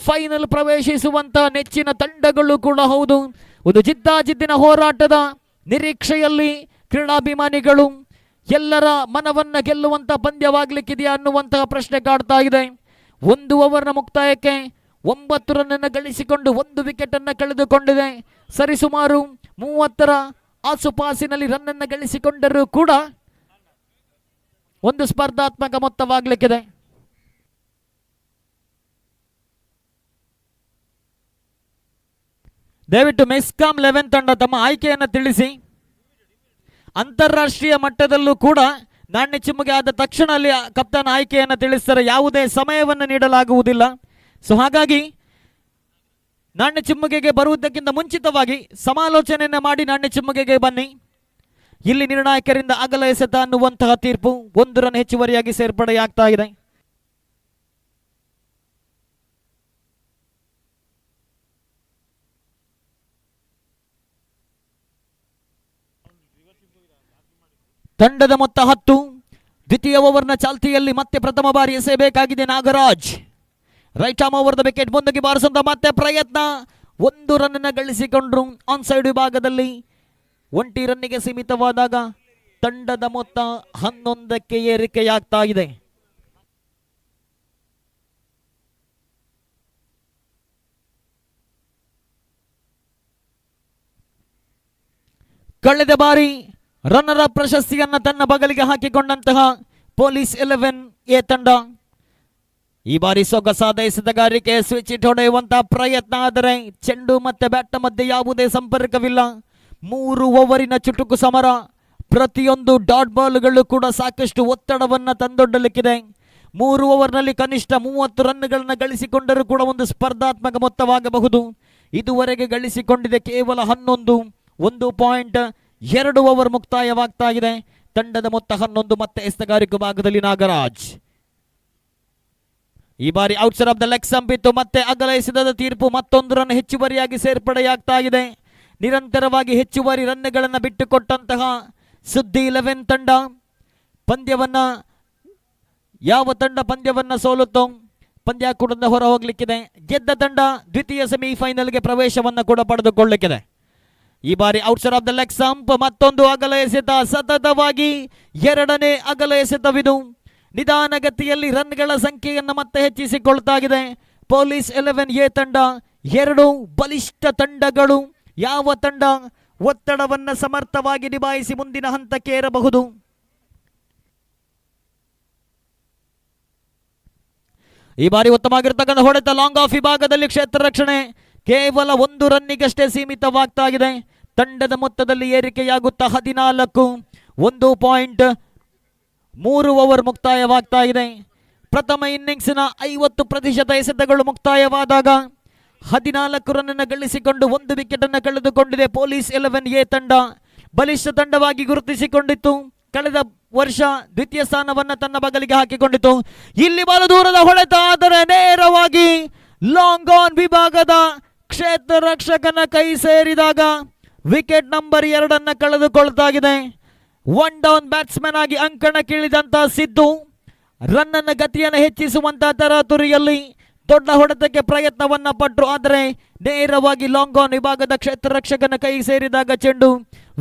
ಫೈನಲ್ ಪ್ರವೇಶಿಸುವಂತ ನೆಚ್ಚಿನ ತಂಡಗಳು ಕೂಡ ಹೌದು. ಒಂದು ಜಿದ್ದಾಜಿದ್ದಿನ ಹೋರಾಟದ ನಿರೀಕ್ಷೆಯಲ್ಲಿ ಕ್ರೀಡಾಭಿಮಾನಿಗಳು ಎಲ್ಲರ ಮನವನ್ನ ಗೆಲ್ಲುವಂತ ಪಂದ್ಯವಾಗಲಿಕ್ಕಿದೆಯಾ ಅನ್ನುವಂತಹ ಪ್ರಶ್ನೆ ಕಾಡ್ತಾ ಇದೆ. 1 ಓವರ್ನ ಮುಕ್ತಾಯಕ್ಕೆ 9 ರನ್ ಗಳಿಸಿಕೊಂಡು 1 ವಿಕೆಟ್ ಅನ್ನು ಕಳೆದುಕೊಂಡಿದೆ. ಸರಿಸುಮಾರು 30ರ ಆಸುಪಾಸಿನಲ್ಲಿ ರನ್ ಅನ್ನು ಗಳಿಸಿಕೊಂಡರೂ ಕೂಡ ಒಂದು ಸ್ಪರ್ಧಾತ್ಮಕ ಮೊತ್ತವಾಗಲಿಕ್ಕಿದೆ. ದಯವಿಟ್ಟು ಮೆಸ್ಕಾಂ 11 ತಂಡ ತಮ್ಮ ಆಯ್ಕೆಯನ್ನು ತಿಳಿಸಿ. ಅಂತಾರಾಷ್ಟ್ರೀಯ ಮಟ್ಟದಲ್ಲೂ ಕೂಡ ನಾಣ್ಯ ಚಿಮ್ಮುಗೆ ಆದ ತಕ್ಷಣ ಅಲ್ಲಿ ಕಪ್ತಾನ್ ಆಯ್ಕೆಯನ್ನು ತಿಳಿಸ್ತಾರೆ. ಯಾವುದೇ ಸಮಯವನ್ನು ನೀಡಲಾಗುವುದಿಲ್ಲ. ಸೊ ಹಾಗಾಗಿ ನಾಣ್ಯ ಚಿಮ್ಮುಗೆಗೆ ಬರುವುದಕ್ಕಿಂತ ಮುಂಚಿತವಾಗಿ ಸಮಾಲೋಚನೆಯನ್ನು ಮಾಡಿ ನಾಣ್ಯ ಚಿಮ್ಮುಗೆಗೆ ಬನ್ನಿ. ಇಲ್ಲಿ ನಿರ್ಣಾಯಕರಿಂದ ಅಗಲ ಎಸೆತ ಅನ್ನುವಂತಹ ತೀರ್ಪು. 1 ರನ್ ಹೆಚ್ಚುವರಿಯಾಗಿ ಸೇರ್ಪಡೆಯಾಗ್ತಾ ಇದೆ. ತಂಡದ ಮೊತ್ತ 10. ದ್ವಿತೀಯ ಓವರ್ನ ಚಾಲ್ತಿಯಲ್ಲಿ ಮತ್ತೆ ಪ್ರಥಮ ಬಾರಿ ಎಸೆಯಬೇಕಾಗಿದೆ Nagaraj. Right arm over the wicket ಮುಂದಕ್ಕೆ ಬಾರಿಸುವಂತ ಮತ್ತೆ ಪ್ರಯತ್ನ. 1 ರನ್ ಗಳಿಸಿಕೊಂಡ್ರು. ಆನ್ ಸೈಡ್ ವಿಭಾಗದಲ್ಲಿ 1 ರನ್ನಿಗೆ ಸೀಮಿತವಾದಾಗ ತಂಡದ ಮೊತ್ತ 11ಕ್ಕೆ ಏರಿಕೆಯಾಗ್ತಾ ಇದೆ. ಕಳೆದ ಬಾರಿ ರನ್ನರ್ ಅಪ್ ಪ್ರಶಸ್ತಿಯನ್ನು ತನ್ನ ಬಗಲಿಗೆ ಹಾಕಿಕೊಂಡಂತಹ ಪೊಲೀಸ್ 11 ಎ ತಂಡ ಈ ಬಾರಿ ಸೊಗಸಾದ ಎಸೆತಗಾರಿಕೆ ಸ್ವಿಚ್ ಇಟ್ ಹೊಡೆಯುವಂತಹ ಪ್ರಯತ್ನ. ಆದರೆ ಚೆಂಡು ಮತ್ತೆ ಬ್ಯಾಟ್ ಮಧ್ಯೆ ಯಾವುದೇ ಸಂಪರ್ಕವಿಲ್ಲ. 3 ಓವರಿನ ಚುಟುಕು ಸಮರ. ಪ್ರತಿಯೊಂದು ಡಾಟ್ ಬಾಲ್ಗಳು ಕೂಡ ಸಾಕಷ್ಟು ಒತ್ತಡವನ್ನು ತಂದೊಡ್ಡಲಿಕ್ಕಿದೆ. 3 ಓವರ್ನಲ್ಲಿ ಕನಿಷ್ಠ 30 ರನ್ಗಳನ್ನು ಗಳಿಸಿಕೊಂಡರೂ ಕೂಡ ಒಂದು ಸ್ಪರ್ಧಾತ್ಮಕ ಮೊತ್ತವಾಗಬಹುದು. ಇದುವರೆಗೆ ಗಳಿಸಿಕೊಂಡಿದೆ ಕೇವಲ 11. 1.2 ಓವರ್ ಮುಕ್ತಾಯವಾಗ್ತಾ ಇದೆ. ತಂಡದ ಮೊತ್ತ 11. ಮತ್ತೆ ಎಸೆತಗಾರಿಕೆ ಭಾಗದಲ್ಲಿ ನಾಗರಾಜ್ ಈ ಬಾರಿ outside of the leg stump ಇತ್ತು. ಮತ್ತೆ ಅಗಲ ಎಸೆತದ ತೀರ್ಪು. ಮತ್ತೊಂದು ರನ್ ಹೆಚ್ಚುವರಿಯಾಗಿ ಸೇರ್ಪಡೆಯಾಗ್ತಾ ಇದೆ. ನಿರಂತರವಾಗಿ ಹೆಚ್ಚುವರಿ ರನ್ಗಳನ್ನು ಬಿಟ್ಟುಕೊಟ್ಟಂತಹ ಸುದ್ದಿ 11 ತಂಡ ಪಂದ್ಯವನ್ನ ಯಾವ ತಂಡ ಪಂದ್ಯವನ್ನ ಸೋಲುತ್ತೋ ಪಂದ್ಯಾಕೂಟದಿಂದ ಹೊರ ಹೋಗ್ಲಿಕ್ಕಿದೆ. ಗೆದ್ದ ತಂಡ ದ್ವಿತೀಯ ಸೆಮಿಫೈನಲ್ಗೆ ಪ್ರವೇಶವನ್ನು ಕೂಡ ಪಡೆದುಕೊಳ್ಳಲಿಕ್ಕಿದೆ. ಈ ಬಾರಿ outside of the leg stump. ಮತ್ತೊಂದು ಅಗಲ ಎಸೆತ. ಸತತವಾಗಿ 2ನೇ ಅಗಲ ಎಸೆತವಿದು. ನಿಧಾನಗತಿಯಲ್ಲಿ ರನ್ಗಳ ಸಂಖ್ಯೆಯನ್ನು ಮತ್ತೆ ಹೆಚ್ಚಿಸಿಕೊಳ್ತಾ ಇದೆ ಪೊಲೀಸ್ 11 ಎ ತಂಡ. 2 ಬಲಿಷ್ಠ ತಂಡಗಳು. ಯಾವ ತಂಡ ಒತ್ತಡವನ್ನು ಸಮರ್ಥವಾಗಿ ನಿಭಾಯಿಸಿ ಮುಂದಿನ ಹಂತಕ್ಕೆ ಏರಬಹುದು? ಈ ಬಾರಿ ಉತ್ತಮವಾಗಿರ್ತಕ್ಕಂಥ ಹೊಡೆತ ಲಾಂಗ್ ಆಫ್ ವಿಭಾಗದಲ್ಲಿ ಕ್ಷೇತ್ರ ರಕ್ಷಣೆ ಕೇವಲ 1 ರನ್ನಿಗಷ್ಟೇ ಸೀಮಿತವಾಗ್ತಾ ಇದೆ. ತಂಡದ ಮೊತ್ತದಲ್ಲಿ ಏರಿಕೆಯಾಗುತ್ತಾ 14. 1.3 ಓವರ್ ಮುಕ್ತಾಯವಾಗ್ತಾ ಇದೆ. ಪ್ರಥಮ ಇನ್ನಿಂಗ್ಸ್ನ 50% ಎಸೆತಗಳು ಮುಕ್ತಾಯವಾದಾಗ 14 ರನ್ನನ್ನು ಗಳಿಸಿಕೊಂಡು 1 ವಿಕೆಟ್ ಅನ್ನು ಕಳೆದುಕೊಂಡಿದೆ ಪೊಲೀಸ್ 11 ಎ ತಂಡ. ಬಲಿಷ್ಠ ತಂಡವಾಗಿ ಗುರುತಿಸಿಕೊಂಡಿತ್ತು. ಕಳೆದ ವರ್ಷ ದ್ವಿತೀಯ ಸ್ಥಾನವನ್ನು ತನ್ನ ಬಗಲಿಗೆ ಹಾಕಿಕೊಂಡಿತ್ತು. ಇಲ್ಲಿ ಬಹಳ ದೂರದ ಹೊಡೆತ. ಆದರೆ ನೇರವಾಗಿ ಲಾಂಗ್ ಆನ್ ವಿಭಾಗದ ಕ್ಷೇತ್ರ ರಕ್ಷಕನ ಕೈ ಸೇರಿದಾಗ ವಿಕೆಟ್ ನಂಬರ್ 2 ಕಳೆದುಕೊಳ್ತಾಗಿದೆ. 1 ಡೌನ್ ಬ್ಯಾಟ್ಸ್ಮನ್ ಆಗಿ ಅಂಕಣಕ್ಕಿಳಿದಂತಹ ಸಿದ್ದು ರನ್ನನ್ನ ಗತಿಯನ್ನು ಹೆಚ್ಚಿಸುವಂತಹ ತರಾತುರಿಯಲ್ಲಿ ದೊಡ್ಡ ಹೊಡೆತಕ್ಕೆ ಪ್ರಯತ್ನವನ್ನ ಪಟ್ಟರು. ಆದರೆ ನೇರವಾಗಿ ಲಾಂಗ್ ಆನ್ ವಿಭಾಗದ ಕ್ಷೇತ್ರ ರಕ್ಷಕನ ಕೈ ಸೇರಿದಾಗ ಚೆಂಡು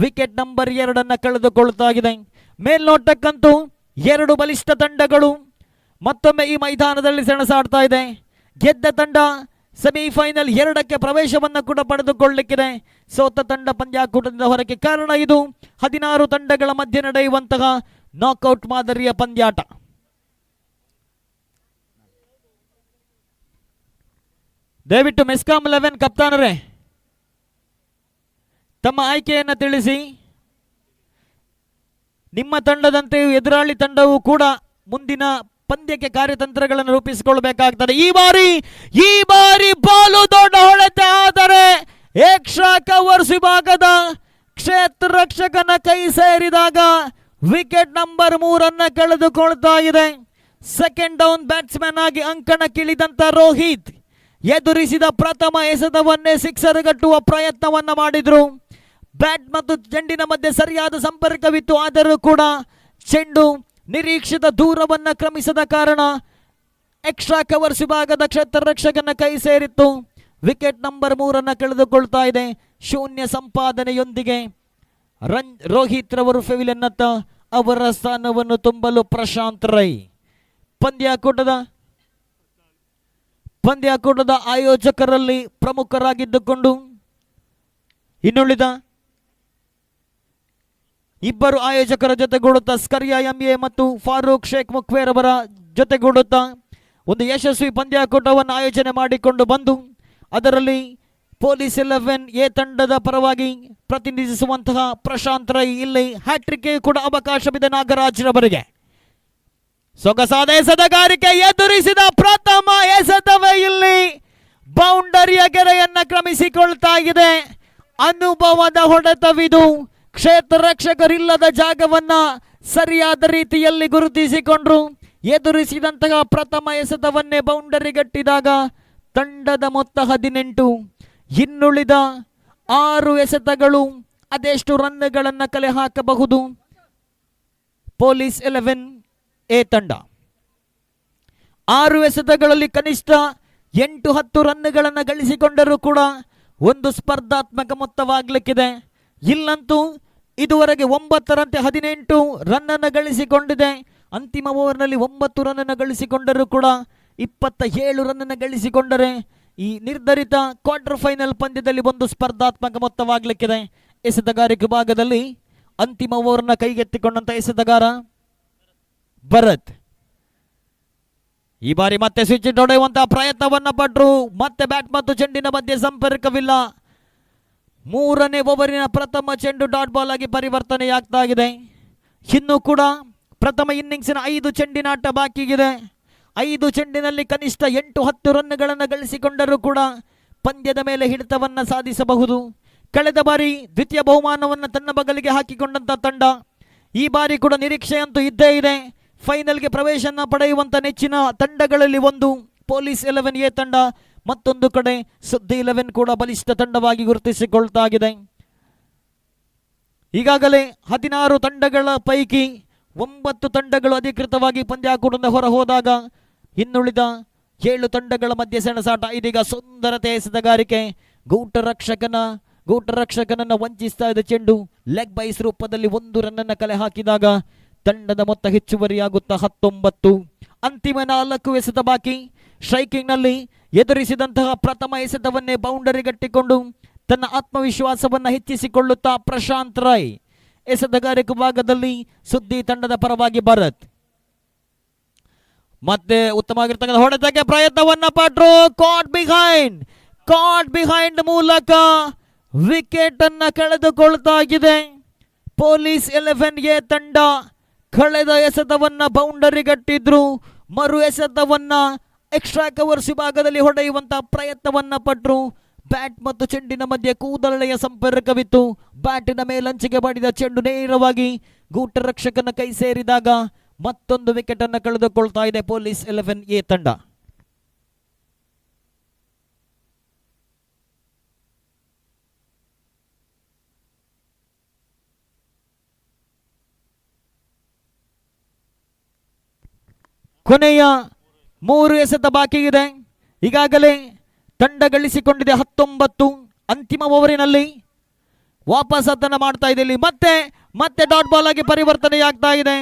ವಿಕೆಟ್ ನಂಬರ್ 2 ಕಳೆದುಕೊಳ್ತಾಗಿದೆ. ಮೇಲ್ನೋಟಕ್ಕಂತೂ 2 ಬಲಿಷ್ಠ ತಂಡಗಳು ಮತ್ತೊಮ್ಮೆ ಈ ಮೈದಾನದಲ್ಲಿ ಸೆಣಸಾಡ್ತಾ ಇದೆ. ಗೆದ್ದ ತಂಡ ಸೆಮಿಫೈನಲ್ 2ಕ್ಕೆ ಪ್ರವೇಶವನ್ನು ಕೂಡ ಪಡೆದುಕೊಳ್ಳಲಿಕ್ಕಿದೆ. ಸೋತ ತಂಡ ಪಂದ್ಯಾಕೂಟದಿಂದ ಹೊರಗೆ. ಕಾರಣ ಇದು 16 ತಂಡಗಳ ಮಧ್ಯೆ ನಡೆಯುವಂತಹ ನಾಕ್ಔಟ್ ಮಾದರಿಯ ಪಂದ್ಯಾಟ. ದಯವಿಟ್ಟು ಮೆಸ್ಕಾಂ 11 ಕಪ್ತಾನರೇ ತಮ್ಮ ಆಯ್ಕೆಯನ್ನು ತಿಳಿಸಿ. ನಿಮ್ಮ ತಂಡದಂತೆಯೂ ಎದುರಾಳಿ ತಂಡವೂ ಕೂಡ ಮುಂದಿನ ಪಂದ್ಯಕ್ಕೆ ಕಾರ್ಯತಂತ್ರಗಳನ್ನು ರೂಪಿಸಿಕೊಳ್ಳಬೇಕಾಗ್ತದೆ. ಈ ಬಾರಿ ಬಾಲು ದೊಡ್ಡ ಹೊಡೆತ. ಆದರೆ ಎಕ್ಸ್ಟ್ರಾ ಕವರ್ಸ್ ವಿಭಾಗದ ಕ್ಷೇತ್ರ ರಕ್ಷಕನ ಕೈ ಸೇರಿದಾಗ ವಿಕೆಟ್ ನಂಬರ್ 3 ಕಳೆದುಕೊಳ್ತಾ ಇದೆ. ಸೆಕೆಂಡ್ ಡೌನ್ ಬ್ಯಾಟ್ಸ್ಮನ್ ಆಗಿ ಅಂಕಣಕ್ಕಿಳಿದಂತ ರೋಹಿತ್ ಎದುರಿಸಿದ ಪ್ರಥಮ ಎಸೆತವನ್ನೇ ಸಿಕ್ಸರ್ ಗಟ್ಟುವ ಪ್ರಯತ್ನವನ್ನ ಮಾಡಿದ್ರು. ಬ್ಯಾಟ್ ಮತ್ತು ಚೆಂಡಿನ ಮಧ್ಯೆ ಸರಿಯಾದ ಸಂಪರ್ಕವಿತ್ತು. ಆದರೂ ಕೂಡ ಚೆಂಡು ನಿರೀಕ್ಷಿತ ದೂರವನ್ನು ಕ್ರಮಿಸದ ಕಾರಣ ಎಕ್ಸ್ಟ್ರಾ ಕವರ್ಸ್ ವಿಭಾಗದ ಕ್ಷೇತ್ರ ರಕ್ಷಕನ ಕೈ ಸೇರಿತ್ತು. ವಿಕೆಟ್ ನಂಬರ್ 3 ಕಳೆದುಕೊಳ್ತಾ ಇದೆ. ಶೂನ್ಯ ಸಂಪಾದನೆಯೊಂದಿಗೆ ರೋಹಿತ್ ರವರು ಫೆವಿಲಿಯನ್ನತ್ತ ಅವರ ಸ್ಥಾನವನ್ನು ತುಂಬಲು ಪ್ರಶಾಂತ್ ರೈ ಪಂದ್ಯಾಕೂಟದ ಆಯೋಜಕರಲ್ಲಿ ಪ್ರಮುಖರಾಗಿದ್ದುಕೊಂಡು ಇನ್ನುಳಿದ 2 ಆಯೋಜಕರ ಜೊತೆಗೂಡುತ್ತಾ ಸ್ಕರಿಯಾ ಎಂಎ ಮತ್ತು ಫಾರೂಕ್ ಶೇಖ್ ಮುಖ್ವೇರ್ ಅವರ ಜೊತೆಗೂಡುತ್ತಾ ಒಂದು ಯಶಸ್ವಿ ಪಂದ್ಯಾಕೂಟವನ್ನು ಆಯೋಜನೆ ಮಾಡಿಕೊಂಡು ಬಂದು ಅದರಲ್ಲಿ ಪೊಲೀಸ್ 11 ಎ ತಂಡದ ಪರವಾಗಿ ಪ್ರತಿನಿಧಿಸುವಂತಹ ಪ್ರಶಾಂತ್ ರೈ ಇಲ್ಲಿ ಹ್ಯಾಟ್ರಿಕ್ಗೆ ಕೂಡ ಅವಕಾಶವಿದೆ ನಾಗರಾಜ್ ರವರಿಗೆ. ಸೊಗಸಾದ ಎಸೆತಗಾರಿಕೆ ಎದುರಿಸಿದ ಪ್ರಥಮ ಎಸೆತವೇ ಇಲ್ಲಿ ಬೌಂಡರಿಯ ಗೆರೆಯನ್ನ ಕ್ರಮಿಸಿಕೊಳ್ತಾ ಇದೆ. ಅನುಭವದ ಹೊಡೆತವಿದು. ಕ್ಷೇತ್ರ ರಕ್ಷಕರಿಲ್ಲದ ಜಾಗವನ್ನ ಸರಿಯಾದ ರೀತಿಯಲ್ಲಿ ಗುರುತಿಸಿಕೊಂಡ್ರು. ಎದುರಿಸಿದಂತಹ ಪ್ರಥಮ ಎಸೆತವನ್ನೇ ಬೌಂಡರಿ ಗಟ್ಟಿದಾಗ ತಂಡದ ಮೊತ್ತ 18. ಇನ್ನುಳಿದ 6 ಎಸೆತಗಳು ಅದೆಷ್ಟು ರನ್ಗಳನ್ನು ಕಲೆ ಹಾಕಬಹುದು? ಪೊಲೀಸ್ 11 ಎ ತಂಡ 6 ಎಸೆತಗಳಲ್ಲಿ ಕನಿಷ್ಠ 8-10 ರನ್ಗಳನ್ನು ಗಳಿಸಿಕೊಂಡರೂ ಕೂಡ ಒಂದು ಸ್ಪರ್ಧಾತ್ಮಕ ಮೊತ್ತವಾಗಲಿಕ್ಕಿದೆ. ಇಲ್ಲಂತೂ ಇದುವರೆಗೆ 9ರಂತೆ 18 ರನ್ನನ್ನು ಗಳಿಸಿಕೊಂಡಿದೆ. ಅಂತಿಮ ಓವರ್ನಲ್ಲಿ 9 ರನ್ನನ್ನು ಗಳಿಸಿಕೊಂಡರೂ ಕೂಡ 27 ರನ್ನನ್ನು ಗಳಿಸಿಕೊಂಡರೆ ಈ ನಿರ್ಧರಿತ ಕ್ವಾರ್ಟರ್ ಫೈನಲ್ ಪಂದ್ಯದಲ್ಲಿ ಒಂದು ಸ್ಪರ್ಧಾತ್ಮಕ ಮೊತ್ತವಾಗಲಿಕ್ಕಿದೆ. ಎಸೆತಗಾರಿಕೆ ಭಾಗದಲ್ಲಿ ಅಂತಿಮ ಓವರ್ನ ಕೈಗೆತ್ತಿಕೊಂಡಂತ ಎಸೆತಗಾರ ಭರತ್. ಈ ಬಾರಿ ಮತ್ತೆ ಸ್ವಿಚ್ ಹೊಡೆಯುವಂತಹ ಪ್ರಯತ್ನವನ್ನ ಪಟ್ಟರು. ಮತ್ತೆ ಬ್ಯಾಟ್ ಮತ್ತು ಚೆಂಡಿನ ಮಧ್ಯೆ ಸಂಪರ್ಕವಿಲ್ಲ. 3ನೇ ಓವರಿನ ಪ್ರಥಮ ಚೆಂಡು ಡಾಟ್ ಬಾಲ್ ಆಗಿ ಪರಿವರ್ತನೆಯಾಗ್ತಾ ಇದೆ. ಇನ್ನು ಕೂಡ ಪ್ರಥಮ ಇನ್ನಿಂಗ್ಸಿನ 5 ಚೆಂಡಿನಾಟ ಬಾಕಿಗಿದೆ. 5 ಚೆಂಡಿನಲ್ಲಿ ಕನಿಷ್ಠ 8-10 ರನ್ಗಳನ್ನು ಗಳಿಸಿಕೊಂಡರೂ ಕೂಡ ಪಂದ್ಯದ ಮೇಲೆ ಹಿಡಿತವನ್ನು ಸಾಧಿಸಬಹುದು. ಕಳೆದ ಬಾರಿ ದ್ವಿತೀಯ ಬಹುಮಾನವನ್ನು ತನ್ನ ಬಗಲಿಗೆ ಹಾಕಿಕೊಂಡಂತ ತಂಡ ಈ ಬಾರಿ ಕೂಡ ನಿರೀಕ್ಷೆಯಂತೂ ಇದ್ದೇ ಇದೆ. ಫೈನಲ್ಗೆ ಪ್ರವೇಶನ ಪಡೆಯುವಂತ ನೆಚ್ಚಿನ ತಂಡಗಳಲ್ಲಿ ಒಂದು ಪೊಲೀಸ್ 11 ಎ ತಂಡ, ಮತ್ತೊಂದು ಕಡೆ ಸುದ್ದಿ 11 ಕೂಡ ಬಲಿಷ್ಠ ತಂಡವಾಗಿ ಗುರುತಿಸಿಕೊಳ್ತಾ ಇದೆ. ಈಗಾಗಲೇ 16 ತಂಡಗಳ ಪೈಕಿ 9 ತಂಡಗಳು ಅಧಿಕೃತವಾಗಿ ಪಂದ್ಯಾಕೂಟದಿಂದ ಹೊರ ಹೋದಾಗ ಇನ್ನುಳಿದ 7 ತಂಡಗಳ ಮಧ್ಯೆ ಸೆಣಸಾಟ. ಇದೀಗ ಸುಂದರತೆ ಎಸೆತಗಾರಿಕೆ. ಗೂಟರಕ್ಷಕನನ್ನ ವಂಚಿಸ್ತಾ ಇದೆ ಚೆಂಡು. ಲೆಗ್ ಬೈಸ್ ರೂಪದಲ್ಲಿ 1 ರನ್ನನ್ನು ಕಲೆ ಹಾಕಿದಾಗ ತಂಡದ ಮೊತ್ತ ಹೆಚ್ಚುವರಿಯಾಗುತ್ತಾ 19. ಅಂತಿಮ 4 ಎಸೆತ ಬಾಕಿ. ಸ್ಟ್ರೈಕಿಂಗ್ನಲ್ಲಿ ಎದುರಿಸಿದಂತಹ ಪ್ರಥಮ ಎಸೆತವನ್ನೇ ಬೌಂಡರಿ ಗಟ್ಟಿಕೊಂಡು ತನ್ನ ಆತ್ಮವಿಶ್ವಾಸವನ್ನು ಹೆಚ್ಚಿಸಿಕೊಳ್ಳುತ್ತಾ ಪ್ರಶಾಂತ್ ರೈ. ಎಸೆತಗಾರಿಕೆ ಭಾಗದಲ್ಲಿ ಸುದ್ದಿ ತಂಡದ ಪರವಾಗಿ ಭರತ್. ಮತ್ತೆ ಉತ್ತಮವಾಗಿರ್ತಕ್ಕಂಥ ಹೊಡೆತಕ್ಕೆ ಪ್ರಯತ್ನವನ್ನ ಪಟ್ಟರು. ಕಾಟ್ ಬಿಹೈಂಡ್ ಮೂಲಕ ವಿಕೆಟ್ ಅನ್ನ ಕಳೆದುಕೊಳ್ತಾ ಇದೆ ಪೊಲೀಸ್ 11 ಎ ತಂಡ. ಕಳೆದ ಎಸೆತವನ್ನ ಬೌಂಡರಿ ಗಟ್ಟಿದ್ರು. ಮರು ಎಸೆತವನ್ನ ಎಕ್ಸ್ಟ್ರಾ ಕವರ್ಸ್ ವಿಭಾಗದಲ್ಲಿ ಹೊಡೆಯುವಂತಹ ಪ್ರಯತ್ನವನ್ನ ಪಟ್ಟರು. ಬ್ಯಾಟ್ ಮತ್ತು ಚೆಂಡಿನ ಮಧ್ಯೆ ಕೂದಲೆಯ ಸಂಪರ್ಕವಿತ್ತು. ಬ್ಯಾಟಿನ ಮೇಲಂಚಿಗೆ ಮಾಡಿದ ಚೆಂಡು ನೇರವಾಗಿ ಗೂಟರಕ್ಷಕನ ಕೈ ಸೇರಿದಾಗ ಮತ್ತೊಂದು ವಿಕೆಟ್ ಅನ್ನು ಕಳೆದುಕೊಳ್ತಾ ಇದೆ ಪೊಲೀಸ್ 11 ಎ ತಂಡ. ಕೊನೆಯ 3 ಎಸೆತ ಬಾಕಿ ಇದೆ. ಈಗಾಗಲೇ ತಂಡ ಗಳಿಸಿಕೊಂಡಿದೆ 19. ಅಂತಿಮ ಓವರಿನಲ್ಲಿ ವಾಪಸ್ ಅದನ್ನು ಮಾಡ್ತಾ ಇದೆ. ಇಲ್ಲಿ ಮತ್ತೆ ಡಾಟ್ ಬಾಲ್ ಆಗಿ ಪರಿವರ್ತನೆಯಾಗ್ತಾ ಇದೆ.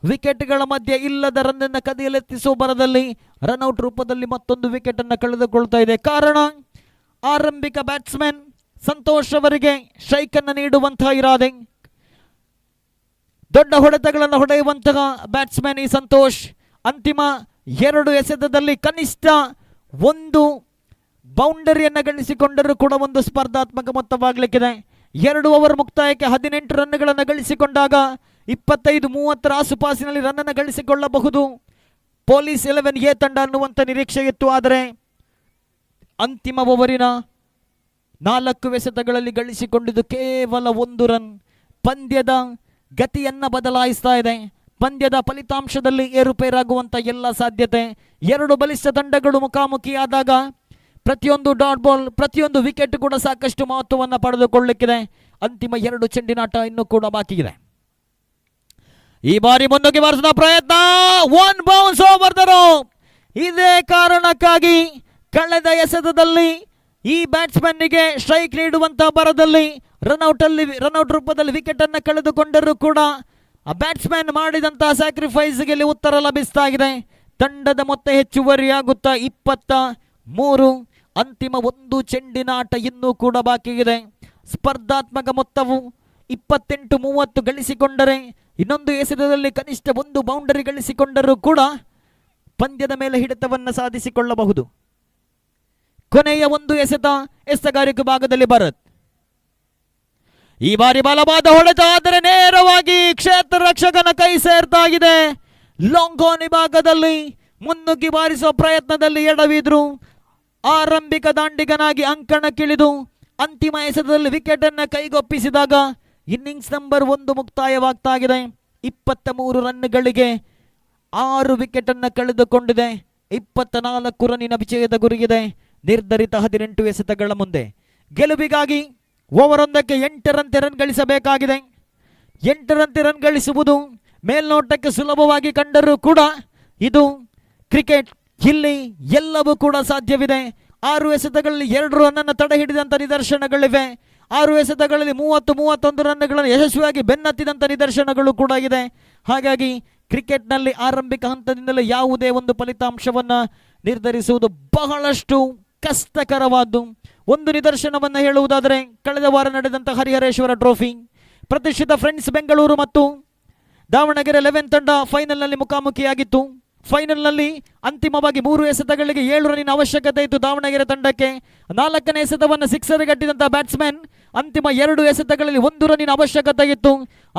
ವಿಕೆಟ್ಗಳ ಮಧ್ಯೆ ಇಲ್ಲದ ರನ್ನನ್ನು ಕದಿಯಲೆತ್ತಿಸುವ ಬರದಲ್ಲಿ ರನ್ಔಟ್ ರೂಪದಲ್ಲಿ ಮತ್ತೊಂದು ವಿಕೆಟ್ ಅನ್ನು ಕಳೆದುಕೊಳ್ತಾ ಇದೆ. ಕಾರಣ ಆರಂಭಿಕ ಬ್ಯಾಟ್ಸ್ಮನ್ ಸಂತೋಷ್ ಅವರಿಗೆ ಸ್ಟ್ರೈಕ್ ಅನ್ನು ನೀಡುವಂತಹ ಇರಾದೆ. ದೊಡ್ಡ ಹೊಡೆತಗಳನ್ನು ಹೊಡೆಯುವಂತಹ ಬ್ಯಾಟ್ಸ್ಮನ್ ಈ ಸಂತೋಷ್. ಅಂತಿಮ 2 ಎಸೆತದಲ್ಲಿ ಕನಿಷ್ಠ 1 ಬೌಂಡರಿಯನ್ನು ಗಳಿಸಿಕೊಂಡರೂ ಕೂಡ ಒಂದು ಸ್ಪರ್ಧಾತ್ಮಕ ಮೊತ್ತವಾಗಲಿಕ್ಕಿದೆ. 2 ಓವರ್ ಮುಕ್ತಾಯಕ್ಕೆ 18 ರನ್ಗಳನ್ನು ಗಳಿಸಿಕೊಂಡಾಗ 25-30 ಆಸುಪಾಸಿನಲ್ಲಿ ರನ್ನನ್ನು ಗಳಿಸಿಕೊಳ್ಳಬಹುದು ಪೊಲೀಸ್ 11 ಎ ತಂಡ ಅನ್ನುವಂಥ ನಿರೀಕ್ಷೆ ಇತ್ತು. ಆದರೆ ಅಂತಿಮ ಓವರಿನ 4 ಎಸೆತಗಳಲ್ಲಿ ಗಳಿಸಿಕೊಂಡಿದ್ದು ಕೇವಲ 1 ರನ್. ಪಂದ್ಯದ ಗತಿಯನ್ನು ಬದಲಾಯಿಸ್ತಾ ಇದೆ. ಪಂದ್ಯದ ಫಲಿತಾಂಶದಲ್ಲಿ ಏರುಪೇರಾಗುವಂಥ ಎಲ್ಲ ಸಾಧ್ಯತೆ. 2 ಬಲಿಷ್ಠ ತಂಡಗಳು ಮುಖಾಮುಖಿಯಾದಾಗ ಪ್ರತಿಯೊಂದು ಡಾಟ್ ಬಾಲ್, ಪ್ರತಿಯೊಂದು ವಿಕೆಟ್ ಕೂಡ ಸಾಕಷ್ಟು ಮಹತ್ವವನ್ನು ಪಡೆದುಕೊಳ್ಳಲಿಕ್ಕಿದೆ. ಅಂತಿಮ 2 ಚೆಂಡಿನಾಟ ಇನ್ನೂ ಕೂಡ ಬಾಕಿ ಇದೆ. ಈ ಬಾರಿ ಮುನ್ನುಗ್ಗಿ ಬಾರಿಸಿದ ಪ್ರಯತ್ನ, 1 ಬೌನ್ಸ್ ಓವರ್ ದ ರೋಪ್. ಇದೇ ಕಾರಣಕ್ಕಾಗಿ ಕಳೆದ ಎಸೆತದಲ್ಲಿ ಈ ಬ್ಯಾಟ್ಸ್ಮನ್ನಿಗೆ ಸ್ಟ್ರೈಕ್ ನೀಡುವಂತಹ ಬರದಲ್ಲಿ ರನ್ಔಟ್ ರೂಪದಲ್ಲಿ ವಿಕೆಟ್ ಅನ್ನು ಕಳೆದುಕೊಂಡರೂ ಕೂಡ ಆ ಬ್ಯಾಟ್ಸ್ಮನ್ ಮಾಡಿದಂತಹ ಸ್ಯಾಕ್ರಿಫೈಸ್ಗೆ ಇಲ್ಲಿ ಉತ್ತರ ಲಭಿಸ್ತಾ ಇದೆ. ತಂಡದ ಮೊತ್ತ ಹೆಚ್ಚುವರಿಯಾಗುತ್ತಾ 23. ಅಂತಿಮ 1 ಚೆಂಡಿನ ಆಟ ಇನ್ನೂ ಕೂಡ ಬಾಕಿ ಇದೆ. ಸ್ಪರ್ಧಾತ್ಮಕ ಮೊತ್ತವು 28-30 ಗಳಿಸಿಕೊಂಡರೆ, ಇನ್ನೊಂದು ಎಸೆತದಲ್ಲಿ ಕನಿಷ್ಠ 1 ಬೌಂಡರಿ ಗಳಿಸಿಕೊಂಡರೂ ಕೂಡ ಪಂದ್ಯದ ಮೇಲೆ ಹಿಡಿತವನ್ನು ಸಾಧಿಸಿಕೊಳ್ಳಬಹುದು. ಕೊನೆಯ 1 ಎಸೆತಗಾರಿಕೆ ಭಾಗದಲ್ಲಿ ಭರತ್. ಈ ಬಾರಿ ಬಲವಾದ ಹೊಡೆತ, ಆದರೆ ನೇರವಾಗಿ ಕ್ಷೇತ್ರ ರಕ್ಷಕನ ಕೈ ಸೇರ್ತಾ ಇದೆ. ಲಾಂಗ್ ಆನ್ ವಿಭಾಗದಲ್ಲಿ ಮುನ್ನುಗ್ಗಿ ಬಾರಿಸುವ ಪ್ರಯತ್ನದಲ್ಲಿ ಎಡವಿದ್ರು. ಆರಂಭಿಕ ದಾಂಡಿಗನಾಗಿ ಅಂಕಣಕ್ಕಿಳಿದು ಅಂತಿಮ ಎಸೆತದಲ್ಲಿ ವಿಕೆಟ್ ಅನ್ನು ಕೈಗೊಪ್ಪಿಸಿದಾಗ ಇನ್ನಿಂಗ್ಸ್ ನಂಬರ್ 1 ಮುಕ್ತಾಯವಾಗ್ತಾ ಇದೆ. 23 ರನ್ಗಳಿಗೆ 6 ವಿಕೆಟ್ ಅನ್ನು ಕಳೆದುಕೊಂಡಿದೆ. 24 ರನ್ನಿನ ವಿಜಯದ ಗುರಿಯಿದೆ. ನಿರ್ಧರಿತ 18 ಎಸೆತಗಳ ಮುಂದೆ ಗೆಲುವಿಗಾಗಿ ಓವರ್ ಒಂದಕ್ಕೆ 8 ರಂತೆ ರನ್ ಗಳಿಸಬೇಕಾಗಿದೆ. 8 ರಂತೆ ರನ್ ಗಳಿಸುವುದು ಮೇಲ್ನೋಟಕ್ಕೆ ಸುಲಭವಾಗಿ ಕಂಡರೂ ಕೂಡ ಇದು ಕ್ರಿಕೆಟ್. ಇಲ್ಲಿ ಎಲ್ಲವೂ ಕೂಡ ಸಾಧ್ಯವಿದೆ. 6 ಎಸೆತಗಳಲ್ಲಿ 2 ರನ್ನನ್ನು ತಡೆ ಹಿಡಿದಂಥ ನಿದರ್ಶನಗಳಿವೆ. 6 ಎಸೆತಗಳಲ್ಲಿ 30-31 ರನ್ಗಳನ್ನು ಯಶಸ್ವಿಯಾಗಿ ಬೆನ್ನತ್ತಿದಂಥ ನಿದರ್ಶನಗಳು ಕೂಡ ಇದೆ. ಹಾಗಾಗಿ ಕ್ರಿಕೆಟ್ನಲ್ಲಿ ಆರಂಭಿಕ ಹಂತದಿಂದಲೇ ಯಾವುದೇ ಒಂದು ಫಲಿತಾಂಶವನ್ನು ನಿರ್ಧರಿಸುವುದು ಬಹಳಷ್ಟು ಕಷ್ಟಕರವಾದ್ದು. ಒಂದು ನಿದರ್ಶನವನ್ನು ಹೇಳುವುದಾದರೆ, ಕಳೆದ ವಾರ ನಡೆದಂಥ ಹರಿಹರೇಶ್ವರ ಟ್ರೋಫಿ ಪ್ರತಿಷ್ಠಿತ ಫ್ರೆಂಡ್ಸ್ ಬೆಂಗಳೂರು ಮತ್ತು ದಾವಣಗೆರೆ 11 ತಂಡ ಫೈನಲ್ನಲ್ಲಿ ಮುಖಾಮುಖಿಯಾಗಿತ್ತು. ಫೈನಲ್ನಲ್ಲಿ ಅಂತಿಮವಾಗಿ 3 ಎಸೆತಗಳಿಗೆ 7 ರನ್ನಿನ ಅವಶ್ಯಕತೆ ಇತ್ತು ದಾವಣಗೆರೆ ತಂಡಕ್ಕೆ. 4ನೇ ಎಸೆತವನ್ನು ಸಿಕ್ಸರ್ ಗಟ್ಟಿದಂಥ ಬ್ಯಾಟ್ಸ್ಮನ್ ಅಂತಿಮ 2 ಎಸೆತಗಳಲ್ಲಿ 1 ರನ್ನಿನ ಅವಶ್ಯಕತೆ ಇತ್ತು.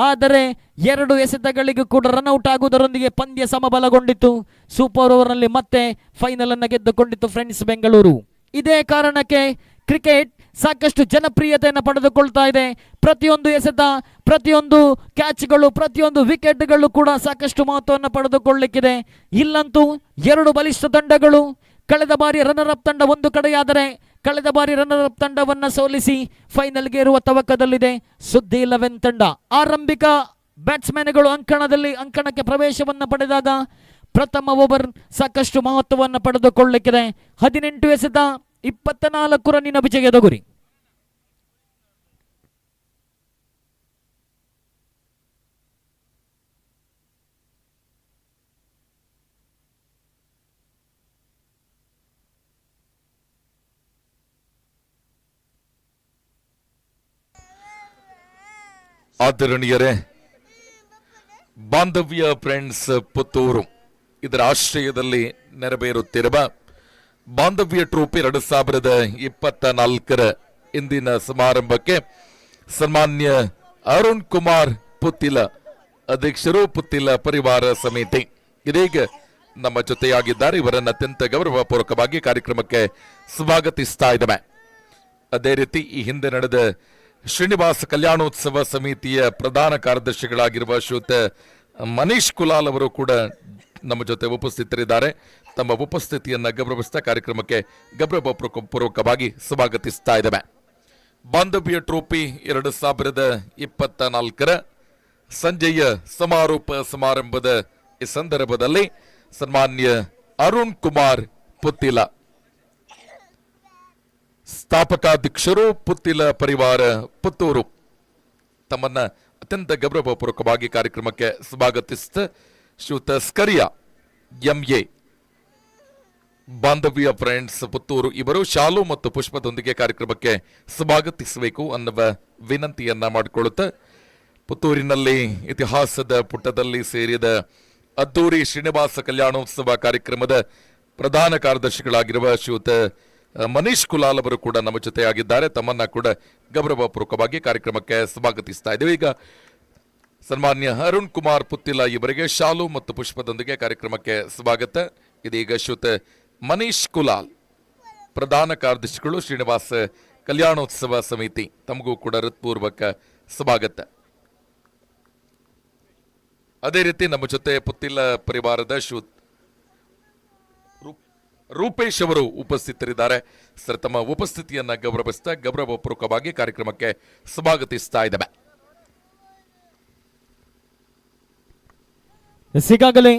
ಆದರೆ 2 ಎಸೆತಗಳಿಗೂ ಕೂಡ ರನ್ಔಟ್ ಆಗುವುದರೊಂದಿಗೆ ಪಂದ್ಯ ಸಮಬಲಗೊಂಡಿತ್ತು. ಸೂಪರ್ ಓವರ್ನಲ್ಲಿ ಮತ್ತೆ ಫೈನಲ್ ಅನ್ನು ಗೆದ್ದುಕೊಂಡಿತ್ತು ಫ್ರೆಂಡ್ಸ್ ಬೆಂಗಳೂರು. ಇದೇ ಕಾರಣಕ್ಕೆ ಕ್ರಿಕೆಟ್ ಸಾಕಷ್ಟು ಜನಪ್ರಿಯತೆಯನ್ನು ಪಡೆದುಕೊಳ್ತಾ ಇದೆ. ಪ್ರತಿಯೊಂದು ಎಸೆತ, ಪ್ರತಿಯೊಂದು ಕ್ಯಾಚ್ಗಳು, ಪ್ರತಿಯೊಂದು ವಿಕೆಟ್ಗಳು ಕೂಡ ಸಾಕಷ್ಟು ಮಹತ್ವವನ್ನು ಪಡೆದುಕೊಳ್ಳಲಿಕ್ಕಿದೆ. ಇಲ್ಲಂತೂ 2 ಬಲಿಷ್ಠ ತಂಡಗಳು. ಕಳೆದ ಬಾರಿ ರನ್ನರ್ ಅಪ್ ತಂಡ ಒಂದು ಕಡೆಯಾದರೆ ಕಳೆದ ಬಾರಿ ರನ್ನರ್ ಅಪ್ ತಂಡವನ್ನು ಸೋಲಿಸಿ ಫೈನಲ್ಗೆ ಇರುವ ತವಕದಲ್ಲಿದೆ ಸುದ್ದಿ 11 ತಂಡ. ಆರಂಭಿಕ ಬ್ಯಾಟ್ಸ್ಮನ್ಗಳು ಅಂಕಣಕ್ಕೆ ಪ್ರವೇಶವನ್ನು ಪಡೆದಾಗ ಪ್ರಥಮ ಓವರ್ ಸಾಕಷ್ಟು ಮಹತ್ವವನ್ನು ಪಡೆದುಕೊಳ್ಳಲಿಕ್ಕಿದೆ. 18 ಎಸೆತ 24 ರನ್ನಿನ ವಿಜಯದ ಗುರಿ. ಆದರಣೀಯರೇ, ಬಾಂಧವ್ಯ ಫ್ರೆಂಡ್ಸ್ ಪುತ್ತೂರು ಇದರ ಆಶ್ರಯದಲ್ಲಿ ನೆರವೇರುತ್ತಿರುವ ಬಾಂಧವ್ಯ ಟ್ರೋಫಿ 2024 ಇಂದಿನ ಸಮಾರಂಭಕ್ಕೆ ಸನ್ಮಾನ್ಯ ಅರುಣ್ ಕುಮಾರ್ ಪುತ್ತಿಲ, ಅಧ್ಯಕ್ಷರು, ಪುತ್ತಿಲ ಪರಿವಾರ ಸಮಿತಿ ಇದೀಗ ನಮ್ಮ ಜೊತೆಯಾಗಿದ್ದಾರೆ. ಇವರನ್ನು ಅತ್ಯಂತ ಗೌರವಪೂರ್ವಕವಾಗಿ ಕಾರ್ಯಕ್ರಮಕ್ಕೆ ಸ್ವಾಗತಿಸ್ತಾ ಇದ್ದೇವೆ. ಅದೇ ರೀತಿ ಈ ಹಿಂದೆ ನಡೆದ ಶ್ರೀನಿವಾಸ ಕಲ್ಯಾಣೋತ್ಸವ ಸಮಿತಿಯ ಪ್ರಧಾನ ಕಾರ್ಯದರ್ಶಿಗಳಾಗಿರುವ ಶ್ರೀಯುತ ಮನೀಶ್ ಕುಲಾಲ್ ಅವರು ಕೂಡ ನಮ್ಮ ಜೊತೆ ಉಪಸ್ಥಿತರಿದ್ದಾರೆ. ತಮ್ಮ ಉಪಸ್ಥಿತಿಯನ್ನು ಗೌರವಿಸ್ತಾ ಕಾರ್ಯಕ್ರಮಕ್ಕೆ ಗೌರವಪೂರ್ವಕವಾಗಿ ಸ್ವಾಗತಿಸ್ತಾ ಇದ್ದೇವೆ. ಬಾಂಧವ್ಯ ಟ್ರೋಫಿ 2024 ಸಂಜೆಯ ಸಮಾರೋಪ ಸಮಾರಂಭದ ಈ ಸಂದರ್ಭದಲ್ಲಿ ಸನ್ಮಾನ್ಯ ಅರುಣ್ ಕುಮಾರ್ ಪುತ್ತಿಲ, ಸ್ಥಾಪಕಾಧ್ಯಕ್ಷರು, ಪುತ್ತಿಲ ಪರಿವಾರ ಪುತ್ತೂರು, ತಮ್ಮನ್ನ ಅತ್ಯಂತ ಗೌರವಪೂರ್ವಕವಾಗಿ ಕಾರ್ಯಕ್ರಮಕ್ಕೆ ಸ್ವಾಗತಿಸಿದ ಶ್ರೀಯುತ ಸ್ಕರಿಯಾ ಎಂಎ, ಬಾಂಧವ್ಯ ಫ್ರೆಂಡ್ಸ್ ಪುತ್ತೂರು ಇವರು ಶಾಲು ಮತ್ತು ಪುಷ್ಪದೊಂದಿಗೆ ಕಾರ್ಯಕ್ರಮಕ್ಕೆ ಸ್ವಾಗತಿಸಬೇಕು ಅನ್ನುವ ವಿನಂತಿಯನ್ನ ಮಾಡಿಕೊಳ್ಳುತ್ತ ಪುತ್ತೂರಿನಲ್ಲಿ ಇತಿಹಾಸದ ಪುಟದಲ್ಲಿ ಸೇರಿದ ಅದ್ದೂರಿ ಶ್ರೀನಿವಾಸ ಕಲ್ಯಾಣೋತ್ಸವ ಕಾರ್ಯಕ್ರಮದ ಪ್ರಧಾನ ಕಾರ್ಯದರ್ಶಿಗಳಾಗಿರುವ ಶ್ರೀಯುತ ಮನೀಶ್ ಕುಲಾಲ್ ಅವರು ಕೂಡ ನಮ್ಮ ಜೊತೆಯಾಗಿದ್ದಾರೆ. ತಮ್ಮನ್ನ ಕೂಡ ಗೌರವಪೂರ್ವಕವಾಗಿ ಕಾರ್ಯಕ್ರಮಕ್ಕೆ ಸ್ವಾಗತಿಸ್ತಾ ಇದ್ದೇವೆ. ಈಗ ಸನ್ಮಾನ್ಯ ಅರುಣ್ ಕುಮಾರ್ ಪುತ್ತಿಲ ಇವರಿಗೆ ಶಾಲು ಮತ್ತು ಪುಷ್ಪದೊಂದಿಗೆ ಕಾರ್ಯಕ್ರಮಕ್ಕೆ ಸ್ವಾಗತ. ಇದೀಗ ಶ್ರೀಯುತ ಮನೀಶ್ ಕುಲಾಲ್, ಪ್ರಧಾನ ಕಾರ್ಯದರ್ಶಿಗಳು, ಶ್ರೀನಿವಾಸ ಕಲ್ಯಾಣೋತ್ಸವ ಸಮಿತಿ, ತಮಗೂ ಕೂಡ ಹೃತ್ಪೂರ್ವಕ ಸ್ವಾಗತ. ಅದೇ ರೀತಿ ನಮ್ಮ ಜೊತೆ ಪುತ್ತಿಲ ಪರಿವಾರದ ಶ್ರೀಯುತ ರೂಪೇಶ್ ಅವರು ಉಪಸ್ಥಿತರಿದ್ದಾರೆ. ಸರ್, ತಮ್ಮ ಉಪಸ್ಥಿತಿಯನ್ನ ಗೌರವಿಸ್ತಾ ಗೌರವಪೂರ್ವಕವಾಗಿ ಕಾರ್ಯಕ್ರಮಕ್ಕೆ ಸ್ವಾಗತಿಸ್ತಾ ಇದ್ದೇವೆ. ಈಗಾಗಲೇ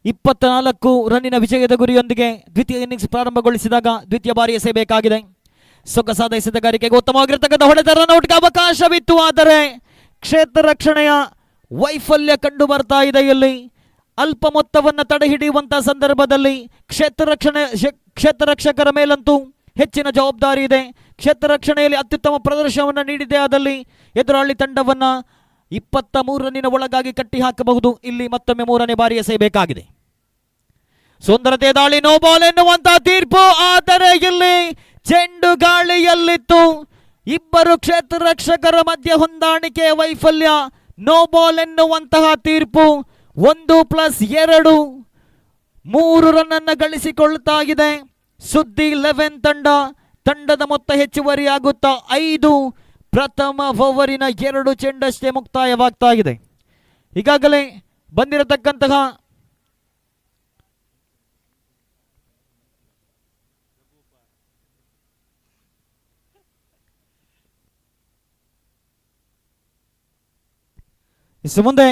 24 ರನ್ನಿನ ವಿಜಯದ ಗುರಿಯೊಂದಿಗೆ ದ್ವಿತೀಯ ಇನ್ನಿಂಗ್ಸ್ ಪ್ರಾರಂಭಗೊಳಿಸಿದಾಗ ದ್ವಿತೀಯ ಬಾರಿ ಎಸೆಯಬೇಕಾಗಿದೆ. ಸೊಗಸಾದ ಎಸೆತಗಾರಿಕೆಗೆ ಉತ್ತಮವಾಗಿರತಕ್ಕಂಥ ಹೊಡೆದ ರನ್ಔಟ್ಗೆ ಅವಕಾಶವಿತ್ತು. ಆದರೆ ಕ್ಷೇತ್ರ ರಕ್ಷಣೆಯ ವೈಫಲ್ಯ ಕಂಡು ಬರ್ತಾ ಇದೆ. ಇಲ್ಲಿ ಅಲ್ಪ ಮೊತ್ತವನ್ನು ತಡೆ ಹಿಡಿಯುವಂತಹ ಸಂದರ್ಭದಲ್ಲಿ ಕ್ಷೇತ್ರ ರಕ್ಷಕರ ಮೇಲಂತೂ ಹೆಚ್ಚಿನ ಜವಾಬ್ದಾರಿ ಇದೆ. ಕ್ಷೇತ್ರ ರಕ್ಷಣೆಯಲ್ಲಿ ಅತ್ಯುತ್ತಮ ಪ್ರದರ್ಶನವನ್ನು ನೀಡಿದೆ ಆದಲ್ಲಿ ಎದುರಾಳಿ ತಂಡವನ್ನ 23 ರನ್ನಿನ ಒಳಗಾಗಿ ಕಟ್ಟಿ ಹಾಕಬಹುದು. ಇಲ್ಲಿ ಮತ್ತೊಮ್ಮೆ 3ನೇ ಬಾರಿ ಎಸೆಯಬೇಕಾಗಿದೆ. ಸುಂದರತೆ ದಾಳಿ, ನೋ ಬಾಲ್ ಎನ್ನುವಂತಹ ತೀರ್ಪು. ಆದರೆ ಇಲ್ಲಿ ಚೆಂಡು ಗಾಳಿಯಲ್ಲಿತ್ತು. ಇಬ್ಬರು ಕ್ಷೇತ್ರ ರಕ್ಷಕರ ಮಧ್ಯೆ ಹೊಂದಾಣಿಕೆಯ ವೈಫಲ್ಯ. ನೋ ಬಾಲ್ ಎನ್ನುವಂತಹ ತೀರ್ಪು. 1+2 3 ರನ್ನನ್ನು ಗಳಿಸಿಕೊಳ್ತಾ ಇದೆ ಸುದ್ದಿ 11 ತಂಡದ ಮೊತ್ತ ಹೆಚ್ಚುವರಿಯಾಗುತ್ತಾ 5 ಪ್ರಥಮ ಓವರಿನ 2 ಚೆಂಡಷ್ಟೇ ಮುಕ್ತಾಯವಾಗ್ತಾ ಇದೆ. ಈಗಾಗಲೇ ಬಂದಿರತಕ್ಕಂತಹ ಮುಂದೆ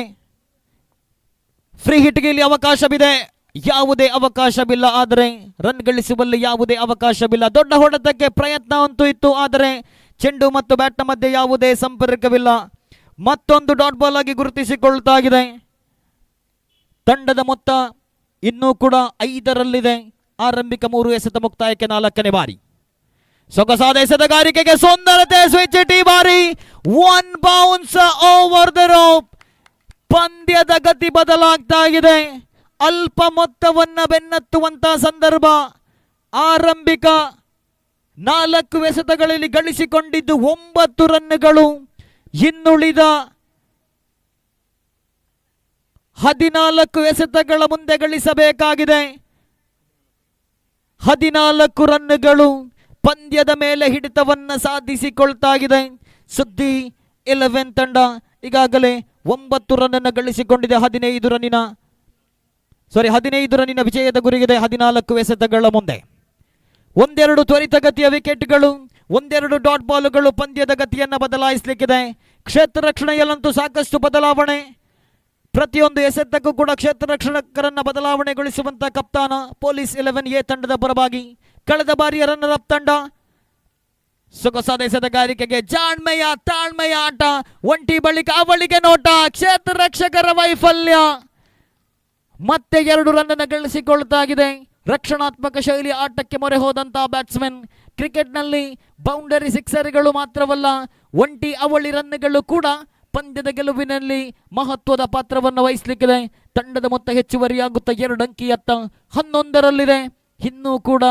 ಫ್ರೀ ಹಿಟ್ಗೆ ಇಲ್ಲಿ ಅವಕಾಶವಿದೆ, ಯಾವುದೇ ಅವಕಾಶವಿಲ್ಲ. ಆದರೆ ರನ್ ಗಳಿಸುವಲ್ಲಿ ಯಾವುದೇ ಅವಕಾಶವಿಲ್ಲ. ದೊಡ್ಡ ಹೊಡೆತಕ್ಕೆ ಪ್ರಯತ್ನ ಅಂತೂ ಇತ್ತು, ಆದರೆ ಚೆಂಡು ಮತ್ತು ಬ್ಯಾಟ್ನ ಮಧ್ಯೆ ಯಾವುದೇ ಸಂಪರ್ಕವಿಲ್ಲ. ಮತ್ತೊಂದು ಡಾಟ್ ಬಾಲ್ ಆಗಿ ಗುರುತಿಸಿಕೊಳ್ತಾ ಇದೆ. ತಂಡದ ಮೊತ್ತ ಇನ್ನೂ ಕೂಡ 5ರಲ್ಲಿದೆ. ಆರಂಭಿಕ 3 ಎಸೆತ ಮುಕ್ತಾಯಕ್ಕೆ 4ನೇ ಬಾರಿ. ಸೊಗಸಾದ ಎಸೆತಗಾರಿಕೆಗೆ ಸುಂದರತೆ ಸ್ವಿಚ್ ಟಿ ಬಾರಿ 1 ಬೌನ್ಸ್ ಓವರ್ ದ ರೋಪ್. ಪಂದ್ಯದ ಗತಿ ಬದಲಾಗ್ತಾ ಇದೆ. ಅಲ್ಪ ಮೊತ್ತವನ್ನ ಬೆನ್ನತ್ತುವಂತಹ ಸಂದರ್ಭ. ಆರಂಭಿಕ 4 ಎಸೆತಗಳಲ್ಲಿ ಗಳಿಸಿಕೊಂಡಿದ್ದು 9 ರನ್ನುಗಳು. ಇನ್ನುಳಿದ 14 ಎಸೆತಗಳ ಮುಂದೆ ಗಳಿಸಬೇಕಾಗಿದೆ. 14 ರನ್ನುಗಳು ಪಂದ್ಯದ ಮೇಲೆ ಹಿಡಿತವನ್ನ ಸಾಧಿಸಿಕೊಳ್ತಾ ಇದೆ. ಸುದ್ದಿ 11 ತಂಡ ಈಗಾಗಲೇ 9 ರನ್ನನ್ನು ಗಳಿಸಿಕೊಂಡಿದೆ. 15 ರನ್ನಿನ ವಿಜಯದ ಗುರಿಗಿದೆ 14 ಎಸೆತಗಳ ಮುಂದೆ. 1-2 ತ್ವರಿತಗತಿಯ ವಿಕೆಟ್ಗಳು, 1-2 ಡಾಟ್ ಬಾಲುಗಳು ಪಂದ್ಯದ ಗತಿಯನ್ನು ಬದಲಾಯಿಸಲಿಕ್ಕಿದೆ. ಕ್ಷೇತ್ರ ರಕ್ಷಣೆಯಲ್ಲಂತೂ ಸಾಕಷ್ಟು ಬದಲಾವಣೆ. ಪ್ರತಿಯೊಂದು ಎಸೆತಕ್ಕೂ ಕೂಡ ಕ್ಷೇತ್ರ ರಕ್ಷಣಕರನ್ನ ಬದಲಾವಣೆಗೊಳಿಸುವಂತಹ ಕಪ್ತಾನ ಪೊಲೀಸ್ 11 ಎ ತಂಡದ ಪರವಾಗಿ. ಕಳೆದ ಬಾರಿಯ ರನ್ನರ್ ಅಪ್ ತಂಡ. ಸೊಗಸಾದ ಎಸೆತಗಾರಿಕೆಗೆ ಜಾಣ್ಮೆಯ ತಾಳ್ಮೆಯ ಆಟ. ಒಂಟಿ ಬಳಿಕ ಅವಳಿಗೆ ನೋಟ. ಕ್ಷೇತ್ರ ರಕ್ಷಕರ ವೈಫಲ್ಯ. ಮತ್ತೆ 2 ರನ್ನನ್ನು ಗಳಿಸಿಕೊಳ್ತಾ ಇದೆ. ರಕ್ಷಣಾತ್ಮಕ ಶೈಲಿ ಆಟಕ್ಕೆ ಮೊರೆ ಹೋದಂತಹ ಬ್ಯಾಟ್ಸ್ಮನ್. ಕ್ರಿಕೆಟ್ನಲ್ಲಿ ಬೌಂಡರಿ ಸಿಕ್ಸರ್ಗಳು ಮಾತ್ರವಲ್ಲ, ಒಂಟಿ ಅವಳಿ ರನ್ನುಗಳು ಕೂಡ ಪಂದ್ಯದ ಗೆಲುವಿನಲ್ಲಿ ಮಹತ್ವದ ಪಾತ್ರವನ್ನು ವಹಿಸಲಿಕ್ಕಿದೆ. ತಂಡದ ಮೊತ್ತ ಹೆಚ್ಚುವರಿಯಾಗುತ್ತಾ 2 ಅಂಕಿಯತ್ತ 11ರಲ್ಲಿದೆ. ಇನ್ನೂ ಕೂಡ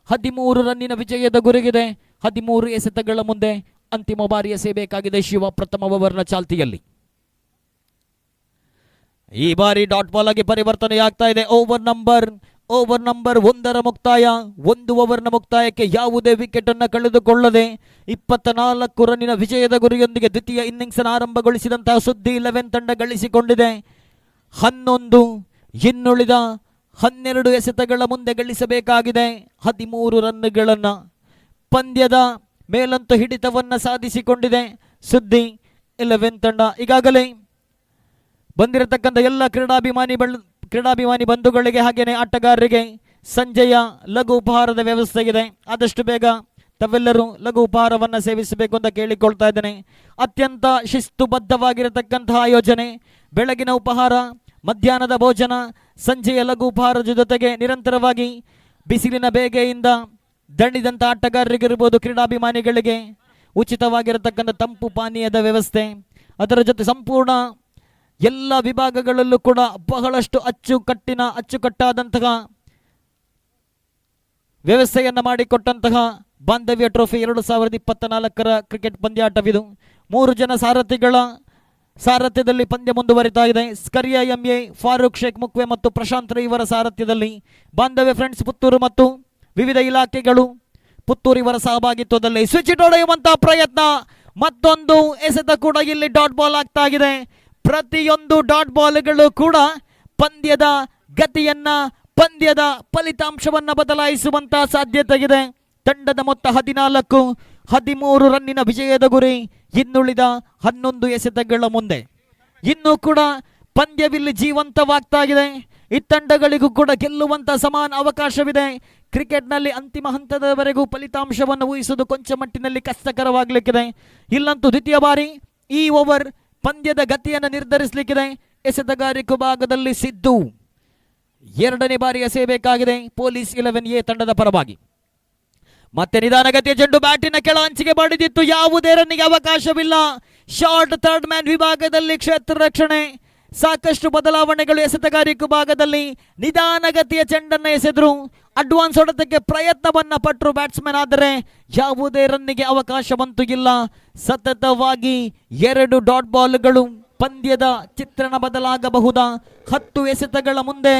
13 ರನ್ನಿನ ವಿಜಯದ ಗುರಿಗಿದೆ. 13 ಎಸೆತಗಳ ಮುಂದೆ ಅಂತಿಮ ಬಾರಿ ಎಸೆಯಬೇಕಾಗಿದೆ ಶಿವ ಪ್ರಥಮ ಓವರ್ನ ಚಾಲ್ತಿಯಲ್ಲಿ. ಈ ಬಾರಿ ಡಾಟ್ ಬಾಲ್ ಆಗಿ ಪರಿವರ್ತನೆಯಾಗ್ತಾ ಇದೆ. ಓವರ್ ನಂಬರ್ 1ರ ಮುಕ್ತಾಯ. 1 ಓವರ್ನ ಮುಕ್ತಾಯಕ್ಕೆ ಯಾವುದೇ ವಿಕೆಟ್ ಅನ್ನು ಕಳೆದುಕೊಳ್ಳದೆ 24 ರನ್ನಿನ ವಿಜಯದ ಗುರಿಯೊಂದಿಗೆ ದ್ವಿತೀಯ ಇನ್ನಿಂಗ್ಸ್ ಅನ್ನು ಆರಂಭಗೊಳಿಸಿದಂತಹ ಸುದ್ದಿ 11 ತಂಡ ಗಳಿಸಿಕೊಂಡಿದೆ 11. ಇನ್ನುಳಿದ 12 ಎಸೆತಗಳ ಮುಂದೆ ಗಳಿಸಬೇಕಾಗಿದೆ 13 ರನ್ನುಗಳನ್ನು. ಪಂದ್ಯದ ಮೇಲಂತೂ ಹಿಡಿತವನ್ನ ಸಾಧಿಸಿಕೊಂಡಿದೆ ಸುದ್ದಿ 11 ತಂಡ. ಈಗಾಗಲೇ ಬಂದಿರತಕ್ಕಂಥ ಎಲ್ಲ ಕ್ರೀಡಾಭಿಮಾನಿ ಬಂಧುಗಳಿಗೆ ಹಾಗೇನೆ ಆಟಗಾರರಿಗೆ ಸಂಜೆಯ ಲಘು ಉಪಹಾರದ ವ್ಯವಸ್ಥೆ ಇದೆ. ಆದಷ್ಟು ಬೇಗ ತಾವೆಲ್ಲರೂ ಲಘು ಉಪಹಾರವನ್ನು ಸೇವಿಸಬೇಕು ಅಂತ ಕೇಳಿಕೊಳ್ತಾ ಇದ್ದೇನೆ. ಅತ್ಯಂತ ಶಿಸ್ತುಬದ್ಧವಾಗಿರತಕ್ಕಂತಹ ಆಯೋಜನೆ. ಬೆಳಗಿನ ಉಪಹಾರ, ಮಧ್ಯಾಹ್ನದ ಭೋಜನ, ಸಂಜೆಯ ಲಘು ಉಪಹಾರದ ಜೊತೆಗೆ ನಿರಂತರವಾಗಿ ಬಿಸಿಲಿನ ಬೇಗೆಯಿಂದ ದಣಿದಂಥ ಆಟಗಾರರಿಗಿರ್ಬೋದು, ಕ್ರೀಡಾಭಿಮಾನಿಗಳಿಗೆ ಉಚಿತವಾಗಿರತಕ್ಕಂಥ ತಂಪು ಪಾನೀಯದ ವ್ಯವಸ್ಥೆ. ಅದರ ಜೊತೆ ಸಂಪೂರ್ಣ ಎಲ್ಲ ವಿಭಾಗಗಳಲ್ಲೂ ಕೂಡ ಬಹಳಷ್ಟು ಅಚ್ಚುಕಟ್ಟಾದಂತಹ ವ್ಯವಸ್ಥೆಯನ್ನು ಮಾಡಿಕೊಟ್ಟಂತಹ ಬಾಂಧವ್ಯ ಟ್ರೋಫಿ 2024ರ ಕ್ರಿಕೆಟ್ ಪಂದ್ಯಾಟವಿದು. 3 ಜನ ಸಾರಥಿಗಳ ಸಾರಥ್ಯದಲ್ಲಿ ಪಂದ್ಯ ಮುಂದುವರಿತಾ ಇದೆ. ಸ್ಕರಿಯಾ ಎಂಎ, ಫಾರೂಕ್ ಶೇಖ್ ಮುಕ್ವೆ ಮತ್ತು ಪ್ರಶಾಂತ್ ರೈ ಇವರ ಸಾರಥ್ಯದಲ್ಲಿ ಬಾಂಧವ್ಯ ಫ್ರೆಂಡ್ಸ್ ಪುತ್ತೂರು ಮತ್ತು ವಿವಿಧ ಇಲಾಖೆಗಳು ಪುತ್ತೂರು ಇವರ ಸಹಭಾಗಿತ್ವದಲ್ಲಿ ಸ್ವಿಚ್ ಹೊಡೆಯುವಂತಹ ಪ್ರಯತ್ನ. ಮತ್ತೊಂದು ಎಸೆತ ಕೂಡ ಇಲ್ಲಿ ಡಾಟ್ ಬಾಲ್ ಆಗ್ತಾ ಇದೆ. ಪ್ರತಿಯೊಂದು ಡಾಟ್ ಬಾಲ್ಗಳು ಕೂಡ ಪಂದ್ಯದ ಗತಿಯನ್ನ, ಪಂದ್ಯದ ಫಲಿತಾಂಶವನ್ನ ಬದಲಾಯಿಸುವಂತಹ ಸಾಧ್ಯತೆ ಇದೆ. ತಂಡದ ಮೊತ್ತ 14, 13 ರನ್ನಿನ ವಿಜಯದ ಗುರಿ. ಇನ್ನುಳಿದ 11 ಎಸೆತಗಳ ಮುಂದೆ ಇನ್ನೂ ಕೂಡ ಪಂದ್ಯವಿಲ್ಲಿ ಜೀವಂತವಾಗ್ತಾ ಇದೆ. ಈ ತಂಡಗಳಿಗೂ ಕೂಡ ಗೆಲ್ಲುವಂತ ಸಮಾನ ಅವಕಾಶವಿದೆ. ಕ್ರಿಕೆಟ್ನಲ್ಲಿ ಅಂತಿಮ ಹಂತದವರೆಗೂ ಫಲಿತಾಂಶವನ್ನು ಊಹಿಸುವುದು ಕೊಂಚ ಮಟ್ಟಿನಲ್ಲಿ ಕಷ್ಟಕರವಾಗಲಿಕ್ಕಿದೆ. ಇಲ್ಲಂತೂ ದ್ವಿತೀಯ ಬಾರಿ ಈ ಓವರ್ ಪಂದ್ಯದ ಗತಿಯನ್ನು ನಿರ್ಧರಿಸಲಿಕ್ಕಿದೆ. ಎಸೆತಗಾರಿಕೆ ಭಾಗದಲ್ಲಿ ಸಿದ್ದು 2ನೇ ಬಾರಿ ಎಸೆಯಬೇಕಾಗಿದೆ ಪೊಲೀಸ್ 11 ಎ ತಂಡದ ಪರವಾಗಿ. ಮತ್ತೆ ನಿಧಾನಗತಿಯ ಚೆಂಡು ಬ್ಯಾಟಿನ ಕೆಳ ಅಂಚಿಗೆ ಬಡಿದಿತ್ತು. ಯಾವುದೇ ರನ್ನಿಗೆ ಅವಕಾಶವಿಲ್ಲ. ಶಾರ್ಟ್ ಥರ್ಡ್ ಮ್ಯಾನ್ ವಿಭಾಗದಲ್ಲಿ ಕ್ಷೇತ್ರ ರಕ್ಷಣೆ. ಸಾಕಷ್ಟು ಬದಲಾವಣೆಗಳು ಎಸೆತಗಾರಿಕೆ ಭಾಗದಲ್ಲಿ. ನಿಧಾನಗತಿಯ ಚೆಂಡನ್ನು ಎಸೆದ್ರು. ಅಡ್ವಾನ್ಸ್ ಹೊಡೆತಕ್ಕೆ ಪ್ರಯತ್ನವನ್ನ ಪಟ್ಟರು ಬ್ಯಾಟ್ಸ್ಮನ್, ಆದರೆ ಯಾವುದೇ ರನ್ನಿಗೆ ಅವಕಾಶವಂತೂ ಇಲ್ಲ. ಸತತವಾಗಿ 2 ಡಾಟ್ ಬಾಲ್ಗಳು. ಪಂದ್ಯದ ಚಿತ್ರಣ ಬದಲಾಗಬಹುದ. 10 ಎಸೆತಗಳ ಮುಂದೆ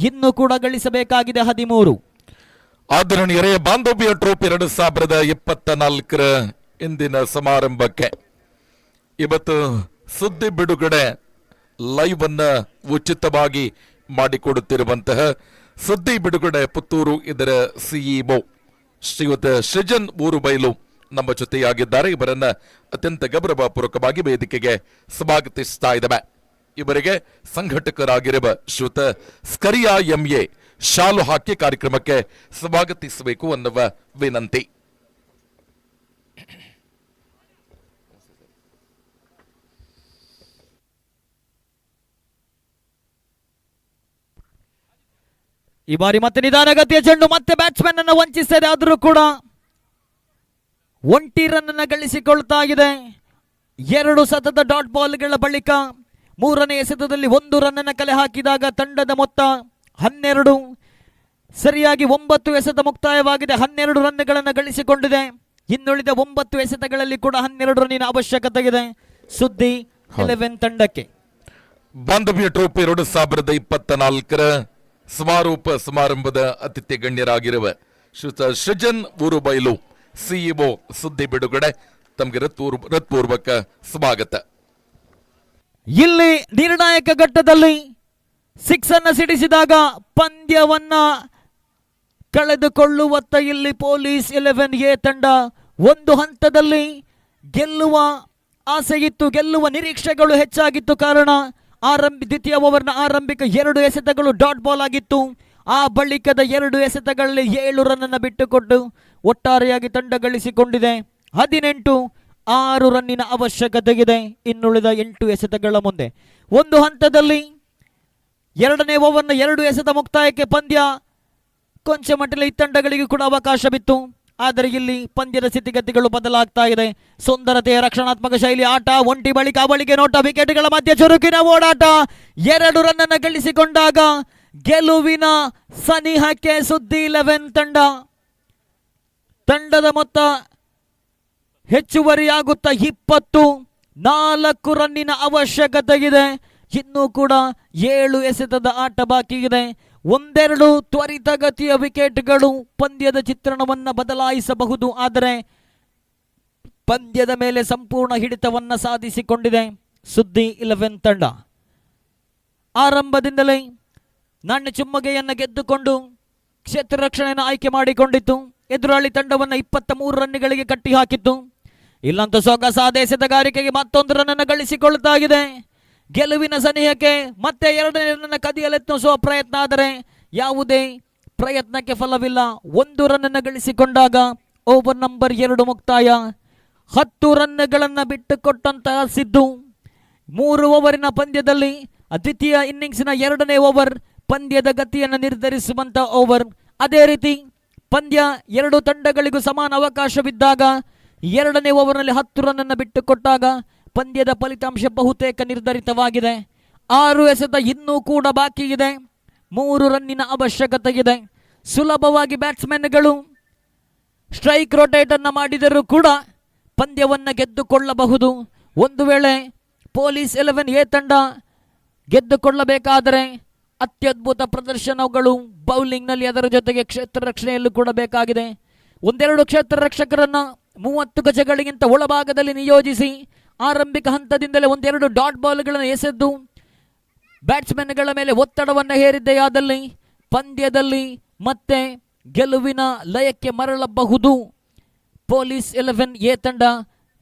ಇನ್ನೂ ಕೂಡ ಗಳಿಸಬೇಕಾಗಿದೆ 13. ಆದರಣೀಯರೇ, ಬಾಂಧವ್ಯ ಟ್ರೋಫಿ 2024ರ ಇಂದಿನ ಸಮಾರಂಭಕ್ಕೆ. ಇವತ್ತು ಸುದ್ದಿ ಬಿಡುಗಡೆ ಲೈವ್ ಅನ್ನ ಉಚಿತವಾಗಿ ಮಾಡಿಕೊಡುತ್ತಿರುವಂತಹ ಸುದ್ದಿ ಬಿಡುಗಡೆ ಪುತ್ತೂರು ಇದರ ಸಿಇಒ ಶ್ರೀಯುತ ಸೃಜನ್ ಊರುಬೈಲು ನಮ್ಮ ಜೊತೆಯಾಗಿದ್ದಾರೆ. ಇವರನ್ನ ಅತ್ಯಂತ ಗೌರವಪೂರ್ವಕವಾಗಿ ವೇದಿಕೆಗೆ ಸ್ವಾಗತಿಸ್ತಾ ಇದ್ದೇವೆ. ಇವರಿಗೆ ಸಂಘಟಕರಾಗಿರುವ ಶ್ರೀಯುತ ಸ್ಕರಿಯಾ ಎಂಎ ಶಾಲು ಹಾಕಿ ಕಾರ್ಯಕ್ರಮಕ್ಕೆ ಸ್ವಾಗತಿಸಬೇಕು ಅನ್ನುವ ವಿನಂತಿ. ಈ ಬಾರಿ ಮತ್ತೆ ನಿಧಾನಗತಿಯ ಚೆಂಡು ಮತ್ತೆ ಬ್ಯಾಟ್ಸ್ಮನ್ ಅನ್ನು ವಂಚಿಸಿದೆ. ಆದರೂ ಕೂಡ 1 ರನ್ ಅನ್ನು ಗಳಿಸಿಕೊಳ್ತಾ ಇದೆ. 2 ಸತತ ಡಾಟ್ ಬಾಲ್ಗಳ ಬಳಿಕ 3ನೇ ಎಸೆತದಲ್ಲಿ 1 ರನ್ ಅನ್ನು ಕಲೆ ಹಾಕಿದಾಗ ತಂಡದ ಮೊತ್ತ 12. ಸರಿಯಾಗಿ 9 ಎಸೆತ ಮುಕ್ತಾಯವಾಗಿದೆ. 12 ರನ್ಗಳನ್ನು ಗಳಿಸಿಕೊಂಡಿದೆ. ಇನ್ನುಳಿದ 9 ಎಸೆತಗಳಲ್ಲಿ ಕೂಡ 12 ರನ್ನಿನ ಅವಶ್ಯಕತೆ ಇದೆ ಸುದ್ದಿ 11 ತಂಡಕ್ಕೆ. ಬಾಂಧವ್ಯ ಟ್ರೋಫಿ 2024ರ ಸಮಾರೋಪ ಸಮಾರಂಭದ ಅತಿಥ್ಯ ಗಣ್ಯರಾಗಿರುವ ಶ್ರೀಯುತ ಸೃಜನ್ ಊರುಬೈಲು ಸಿಇಒ ಸುದ್ದಿ ಬಿಡುಗಡೆ ತಮಗೆ ಹೃತ್ಪೂರ್ವಕ ಸ್ವಾಗತ. ಇಲ್ಲಿ ನಿರ್ಣಾಯಕ ಘಟ್ಟದಲ್ಲಿ 6 ಅನ್ನು ಸಿಡಿಸಿದಾಗ ಪಂದ್ಯವನ್ನ ಕಳೆದುಕೊಳ್ಳುವತ್ತ ಇಲ್ಲಿ ಪೊಲೀಸ್ 11 ತಂಡ ಒಂದು ಹಂತದಲ್ಲಿ ಗೆಲ್ಲುವ ಆಸೆ ಇತ್ತು, ಗೆಲ್ಲುವ ನಿರೀಕ್ಷೆಗಳು ಹೆಚ್ಚಾಗಿತ್ತು. ಕಾರಣ ದ್ವಿತೀಯ ಓವರ್ನ ಆರಂಭಿಕ 2 ಎಸೆತಗಳು ಡಾಟ್ ಬಾಲ್ ಆಗಿತ್ತು. ಆ ಬಳಿಕದ 2 ಎಸೆತಗಳಲ್ಲಿ 7 ರನ್ ಅನ್ನು ಬಿಟ್ಟುಕೊಟ್ಟು ಒಟ್ಟಾರೆಯಾಗಿ ತಂಡ ಗಳಿಸಿಕೊಂಡಿದೆ 18. 6 ರನ್ನಿನ ಅವಶ್ಯಕತೆ ಇದೆ ಇನ್ನುಳಿದ 8 ಎಸೆತಗಳ ಮುಂದೆ. ಒಂದು ಹಂತದಲ್ಲಿ 2ನೇ ಓವರ್ನ 2 ಎಸೆತ ಮುಕ್ತಾಯಕ್ಕೆ ಪಂದ್ಯ ಕೊಂಚ ಮಟ್ಟಿಗೆ ಈ ತಂಡಗಳಿಗೂ ಕೂಡ ಅವಕಾಶವಿತ್ತು. ಆದರೆ ಇಲ್ಲಿ ಪಂದ್ಯದ ಸ್ಥಿತಿಗತಿಗಳು ಬದಲಾಗ್ತಾ ಇದೆ. ಸುಂದರತೆಯ ರಕ್ಷಣಾತ್ಮಕ ಶೈಲಿ ಆಟ, ಒಂಟಿ ಬಳಿಕ ಅವಳಿಗೆ ನೋಟ, ವಿಕೆಟ್ಗಳ ಮಧ್ಯೆ ಚುರುಕಿನ ಓಡಾಟ. 2 ರನ್ ಅನ್ನು ಗಳಿಸಿಕೊಂಡಾಗ ಗೆಲುವಿನ ಸನಿಹಕ್ಕೆ ಸುದ್ದಿ 11 ತಂಡದ ಮೊತ್ತ ಹೆಚ್ಚುವರಿಯಾಗುತ್ತಾ 20. 4 ರನ್ನಿನ ಅವಶ್ಯಕತೆ ಇದೆ. ಇನ್ನೂ ಕೂಡ 7 ಎಸೆತದ ಆಟ ಬಾಕಿ ಇದೆ. 1-2 ತ್ವರಿತಗತಿಯ ವಿಕೆಟ್ಗಳು ಪಂದ್ಯದ ಚಿತ್ರಣವನ್ನು ಬದಲಾಯಿಸಬಹುದು. ಆದರೆ ಪಂದ್ಯದ ಮೇಲೆ ಸಂಪೂರ್ಣ ಹಿಡಿತವನ್ನು ಸಾಧಿಸಿಕೊಂಡಿದೆ ಸುದ್ದಿ 11 ತಂಡ. ಆರಂಭದಿಂದಲೇ ನಾಣ್ಯ ಚುಮ್ಮಗೆಯನ್ನು ಗೆದ್ದುಕೊಂಡು ಕ್ಷೇತ್ರ ರಕ್ಷಣೆಯನ್ನು ಆಯ್ಕೆ ಮಾಡಿಕೊಂಡಿತ್ತು. ಎದುರಾಳಿ ತಂಡವನ್ನು 23 ರನ್ಗಳಿಗೆ ಕಟ್ಟಿ ಹಾಕಿತ್ತು. ಇಲ್ಲಂತೂ ಸೊಗಸಾದ ಎಸೆತಗಾರಿಕೆಗೆ ಮತ್ತೊಂದು ರನ್ ಅನ್ನು ಗಳಿಸಿಕೊಳ್ಳುತ್ತಾಗಿದೆ. ಗೆಲುವಿನ ಸನಿಹಕ್ಕೆ ಮತ್ತೆ 2ನೇ ರನ್ ಕದಿಯಲೆತ್ತಿಸುವ ಪ್ರಯತ್ನ, ಆದರೆ ಯಾವುದೇ ಪ್ರಯತ್ನಕ್ಕೆ ಫಲವಿಲ್ಲ. 1 ರನ್ ಅನ್ನು ಗಳಿಸಿಕೊಂಡಾಗ ಓವರ್ ನಂಬರ್ 2 ಮುಕ್ತಾಯ. 10 ರನ್ಗಳನ್ನು ಬಿಟ್ಟುಕೊಟ್ಟಂತಹ ಸಿದ್ದು 3 ಓವರಿನ ಪಂದ್ಯದಲ್ಲಿ ದ್ವಿತೀಯ ಇನ್ನಿಂಗ್ಸ್ನ 2ನೇ ಓವರ್ ಪಂದ್ಯದ ಗತಿಯನ್ನು ನಿರ್ಧರಿಸುವಂತ ಓವರ್. ಅದೇ ರೀತಿ ಪಂದ್ಯ 2 ತಂಡಗಳಿಗೂ ಸಮಾನ ಅವಕಾಶವಿದ್ದಾಗ 2ನೇ ಓವರ್ನಲ್ಲಿ 10 ರನ್ ಅನ್ನು ಬಿಟ್ಟುಕೊಟ್ಟಾಗ ಪಂದ್ಯದ ಫಲಿತಾಂಶ ಬಹುತೇಕ ನಿರ್ಧರಿತವಾಗಿದೆ. 6 ಎಸೆತ ಇನ್ನೂ ಕೂಡ ಬಾಕಿ ಇದೆ. 3 ರನ್ನಿನ ಅವಶ್ಯಕತೆ ಇದೆ. ಸುಲಭವಾಗಿ ಬ್ಯಾಟ್ಸ್ಮನ್ಗಳು ಸ್ಟ್ರೈಕ್ ರೊಟೇಟ್ ಅನ್ನು ಮಾಡಿದರೂ ಕೂಡ ಪಂದ್ಯವನ್ನು ಗೆದ್ದುಕೊಳ್ಳಬಹುದು. ಒಂದು ವೇಳೆ ಪೊಲೀಸ್ 11 ತಂಡ ಗೆದ್ದುಕೊಳ್ಳಬೇಕಾದರೆ ಅತ್ಯದ್ಭುತ ಪ್ರದರ್ಶನಗಳು ಬೌಲಿಂಗ್ನಲ್ಲಿ, ಅದರ ಜೊತೆಗೆ ಕ್ಷೇತ್ರ ರಕ್ಷಣೆಯಲ್ಲೂ ಕೂಡ ಬೇಕಾಗಿದೆ. 1-2 ಕ್ಷೇತ್ರ ರಕ್ಷಕರನ್ನು 30 ಗಜಗಳಿಗಿಂತ ಒಳಭಾಗದಲ್ಲಿ ನಿಯೋಜಿಸಿ ಆರಂಭಿಕ ಹಂತದಿಂದಲೇ 1-2 ಡಾಟ್ ಬಾಲ್ಗಳನ್ನು ಎಸೆದು ಬ್ಯಾಟ್ಸ್ಮನ್ಗಳ ಮೇಲೆ ಒತ್ತಡವನ್ನು ಹೇರಿದ್ದೆಯಾದಲ್ಲಿ ಪಂದ್ಯದಲ್ಲಿ ಮತ್ತೆ ಗೆಲುವಿನ ಲಯಕ್ಕೆ ಮರಳಬಹುದು ಪೊಲೀಸ್ 11 ತಂಡ.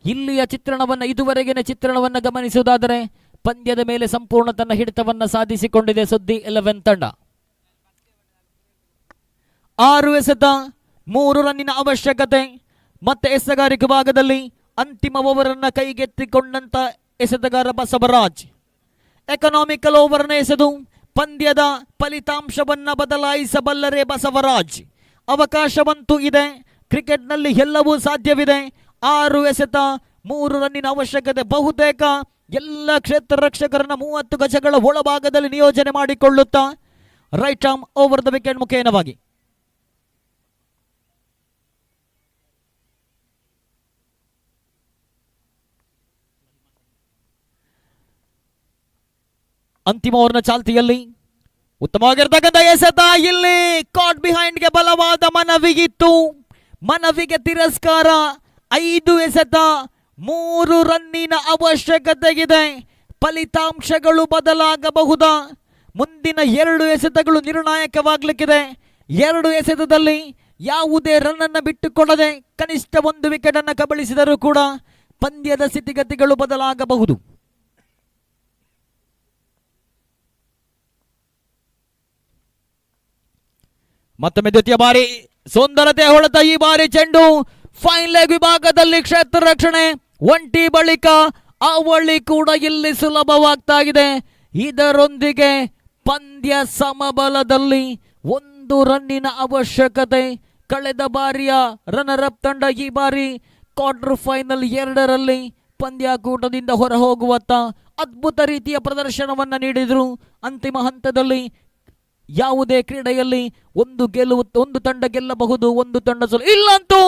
ಇಲ್ಲಿಯ ಚಿತ್ರಣವನ್ನು, ಇದುವರೆಗಿನ ಚಿತ್ರಣವನ್ನು ಗಮನಿಸುವುದಾದರೆ ಪಂದ್ಯದ ಮೇಲೆ ಸಂಪೂರ್ಣ ತನ್ನ ಹಿಡಿತವನ್ನು ಸಾಧಿಸಿಕೊಂಡಿದೆ ಸುದ್ದಿ 11 ತಂಡ. 6 ಎಸೆತ 3 ರನ್ನಿನ ಅವಶ್ಯಕತೆ. ಮತ್ತೆ ಎಸೆಗಾರಿಕೆ ಭಾಗದಲ್ಲಿ ಅಂತಿಮ ಓವರ್ ಅನ್ನು ಕೈಗೆತ್ತಿಕೊಂಡಂತ ಎಸೆತಗಾರ ಬಸವರಾಜ್ ಎಕನಾಮಿಕಲ್ ಓವರ್ನ ಎಸೆದು ಪಂದ್ಯದ ಫಲಿತಾಂಶವನ್ನ ಬದಲಾಯಿಸಬಲ್ಲರೇ ಬಸವರಾಜ್. ಅವಕಾಶವಂತೂ ಇದೆ, ಕ್ರಿಕೆಟ್ನಲ್ಲಿ ಎಲ್ಲವೂ ಸಾಧ್ಯವಿದೆ. 6 ಎಸೆತ 3 ರನ್ನಿನ ಅವಶ್ಯಕತೆ. ಬಹುತೇಕ ಎಲ್ಲ ಕ್ಷೇತ್ರ ರಕ್ಷಕರನ್ನ 30 ಗಜಗಳ ಒಳಭಾಗದಲ್ಲಿ ನಿಯೋಜನೆ ಮಾಡಿಕೊಳ್ಳುತ್ತಾ right arm over the wicket ಮುಖೇನವಾಗಿ ಅಂತಿಮ ಓವರ್ನ ಚಾಲ್ತಿಯಲ್ಲಿ ಉತ್ತಮವಾಗಿರ್ತಕ್ಕಂಥ ಎಸೆತ. ಇಲ್ಲಿ ಕಾಟ್ ಬಿಹೈಂಡ್ಗೆ ಬಲವಾದ ಮನವಿಗಿತ್ತು, ಮನವಿಗೆ ತಿರಸ್ಕಾರ. 5 ಎಸೆತ 3 ರನ್ನಿನ ಅವಶ್ಯಕತೆಗಿದೆ. ಫಲಿತಾಂಶಗಳು ಬದಲಾಗಬಹುದಾ? ಮುಂದಿನ 2 ಎಸೆತಗಳು ನಿರ್ಣಾಯಕವಾಗಲಿಕ್ಕಿದೆ. 2 ಎಸೆತದಲ್ಲಿ ಯಾವುದೇ ರನ್ ಅನ್ನು ಬಿಟ್ಟುಕೊಡದೆ ಕನಿಷ್ಠ 1 ವಿಕೆಟ್ ಅನ್ನು ಕಬಳಿಸಿದರೂ ಕೂಡ ಪಂದ್ಯದ ಸ್ಥಿತಿಗತಿಗಳು ಬದಲಾಗಬಹುದು. ಮತ್ತೊಮ್ಮೆ ದ್ವಿತೀಯ ಬಾರಿ ಸುಂದರತೆ ಹೊಳೆತ ಈ ಬಾರಿ ಚೆಂಡು ಫೈನ್ ಲೆಗ್ ವಿಭಾಗದಲ್ಲಿ ಕ್ಷೇತ್ರ ರಕ್ಷಣೆ ಒಂಟಿ ಬಳಿಕ ಅವಳಿ ಕೂಡ ಇಲ್ಲಿ ಸುಲಭವಾಗ್ತಾ ಇದೆ. ಇದರೊಂದಿಗೆ ಪಂದ್ಯ ಸಮಬಲದಲ್ಲಿ 1 ರನ್ನಿನ ಅವಶ್ಯಕತೆ. ಕಳೆದ ಬಾರಿಯ ರನ್ನರ್ ಅಪ್ ತಂಡ ಈ ಬಾರಿ ಕ್ವಾರ್ಟರ್ ಫೈನಲ್ 2ರಲ್ಲಿ ಪಂದ್ಯಾಕೂಟದಿಂದ ಹೊರ ಹೋಗುವತ್ತ ಅದ್ಭುತ ರೀತಿಯ ಪ್ರದರ್ಶನವನ್ನು ನೀಡಿದರು. ಅಂತಿಮ ಹಂತದಲ್ಲಿ ಯಾವುದೇ ಕ್ರೀಡೆಯಲ್ಲಿ ಒಂದು ತಂಡ ಗೆಲ್ಲಬಹುದು, ಒಂದು ತಂಡ ಇಲ್ಲಂತೂ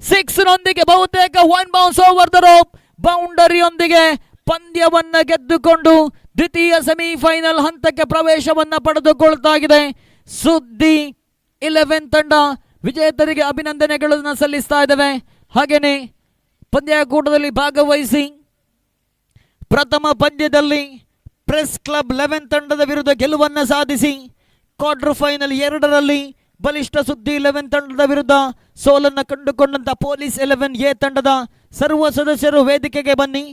6 ಬಹುತೇಕ 1 ಬೌನ್ಸ್ ಓವರ್ ದ ರೋಪ್ ಬೌಂಡರಿಯೊಂದಿಗೆ ಪಂದ್ಯವನ್ನ ಗೆದ್ದುಕೊಂಡು ದ್ವಿತೀಯ ಸೆಮಿಫೈನಲ್ ಹಂತಕ್ಕೆ ಪ್ರವೇಶವನ್ನ ಪಡೆದುಕೊಳ್ತಾ ಇದೆ. ಸುದ್ದಿ 11 ತಂಡ ವಿಜೇತರಿಗೆ ಅಭಿನಂದನೆಗಳನ್ನು ಸಲ್ಲಿಸ್ತಾ ಇದ್ದೇವೆ. ಹಾಗೇನೆ ಪಂದ್ಯಾಕೂಟದಲ್ಲಿ ಭಾಗವಹಿಸಿ ಪ್ರಥಮ ಪಂದ್ಯದಲ್ಲಿ ಪ್ರೆಸ್ ಕ್ಲಬ್ 11 ತಂಡದ ವಿರುದ್ಧ ಗೆಲುವನ್ನು ಸಾಧಿಸಿ ಕ್ವಾರ್ಟರ್ ಫೈನಲ್ 2ರಲ್ಲಿ ಬಲಿಷ್ಠ ಸುದ್ದಿ 11 ತಂಡದ ವಿರುದ್ಧ ಸೋಲನ್ನು ಕಂಡುಕೊಂಡಂತ ಪೊಲೀಸ್ 11 ಎ ತಂಡದ ಸರ್ವ ಸದಸ್ಯರು ವೇದಿಕೆಗೆ ಬನ್ನಿ.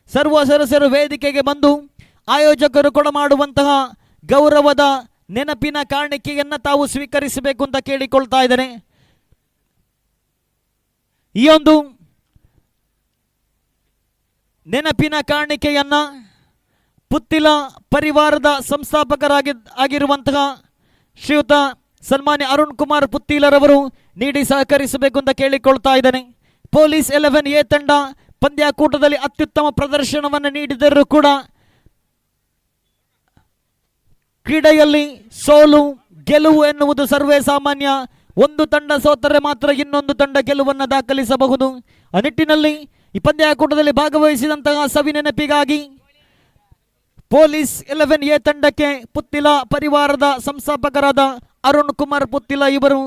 ಸರ್ವ ಸದಸ್ಯರು ವೇದಿಕೆಗೆ ಬಂದು ಆಯೋಜಕರು ಕೂಡ ಮಾಡುವಂತಹ ಗೌರವದ ನೆನಪಿನ ಕಾಣಿಕೆಯನ್ನ ತಾವು ಸ್ವೀಕರಿಸಬೇಕು ಅಂತ ಕೇಳಿಕೊಳ್ತಾ ಇದ್ದೇನೆ. ಈ ಒಂದು ನೆನಪಿನ ಕಾಣಿಕೆಯನ್ನ ಪುತ್ತಿಲ ಪರಿವಾರದ ಸಂಸ್ಥಾಪಕರಾಗಿರುವಂತಹ ಶ್ರೀಯುತ ಸನ್ಮಾನ್ಯ ಅರುಣ್ ಕುಮಾರ್ ಪುತ್ತಿಲರವರು ನೀಡಿ ಸಹಕರಿಸಬೇಕು ಅಂತ ಕೇಳಿಕೊಳ್ತಾ ಇದ್ದೇನೆ. ಪೊಲೀಸ್ 11 ಎ ತಂಡ ಪಂದ್ಯಾಕೂಟದಲ್ಲಿ ಅತ್ಯುತ್ತಮ ಪ್ರದರ್ಶನವನ್ನು ನೀಡಿದರೂ ಕೂಡ ಕ್ರೀಡೆಯಲ್ಲಿ ಸೋಲು ಗೆಲುವು ಎನ್ನುವುದು ಸರ್ವೇ ಸಾಮಾನ್ಯ. ಒಂದು ತಂಡ ಸೋತರೆ ಮಾತ್ರ ಇನ್ನೊಂದು ತಂಡ ಗೆಲುವನ್ನು ದಾಖಲಿಸಬಹುದು. ಆ ನಿಟ್ಟಿನಲ್ಲಿ ಈ ಪಂದ್ಯಾಕೂಟದಲ್ಲಿ ಭಾಗವಹಿಸಿದಂತಹ ಸವಿ ನೆನಪಿಗಾಗಿ ಪೊಲೀಸ್ 11 ಎ ತಂಡಕ್ಕೆ ಪುತ್ತಿಲ ಪರಿವಾರದ ಸಂಸ್ಥಾಪಕರಾದ ಅರುಣ್ ಕುಮಾರ್ ಪುತ್ತಿಲ ಇವರು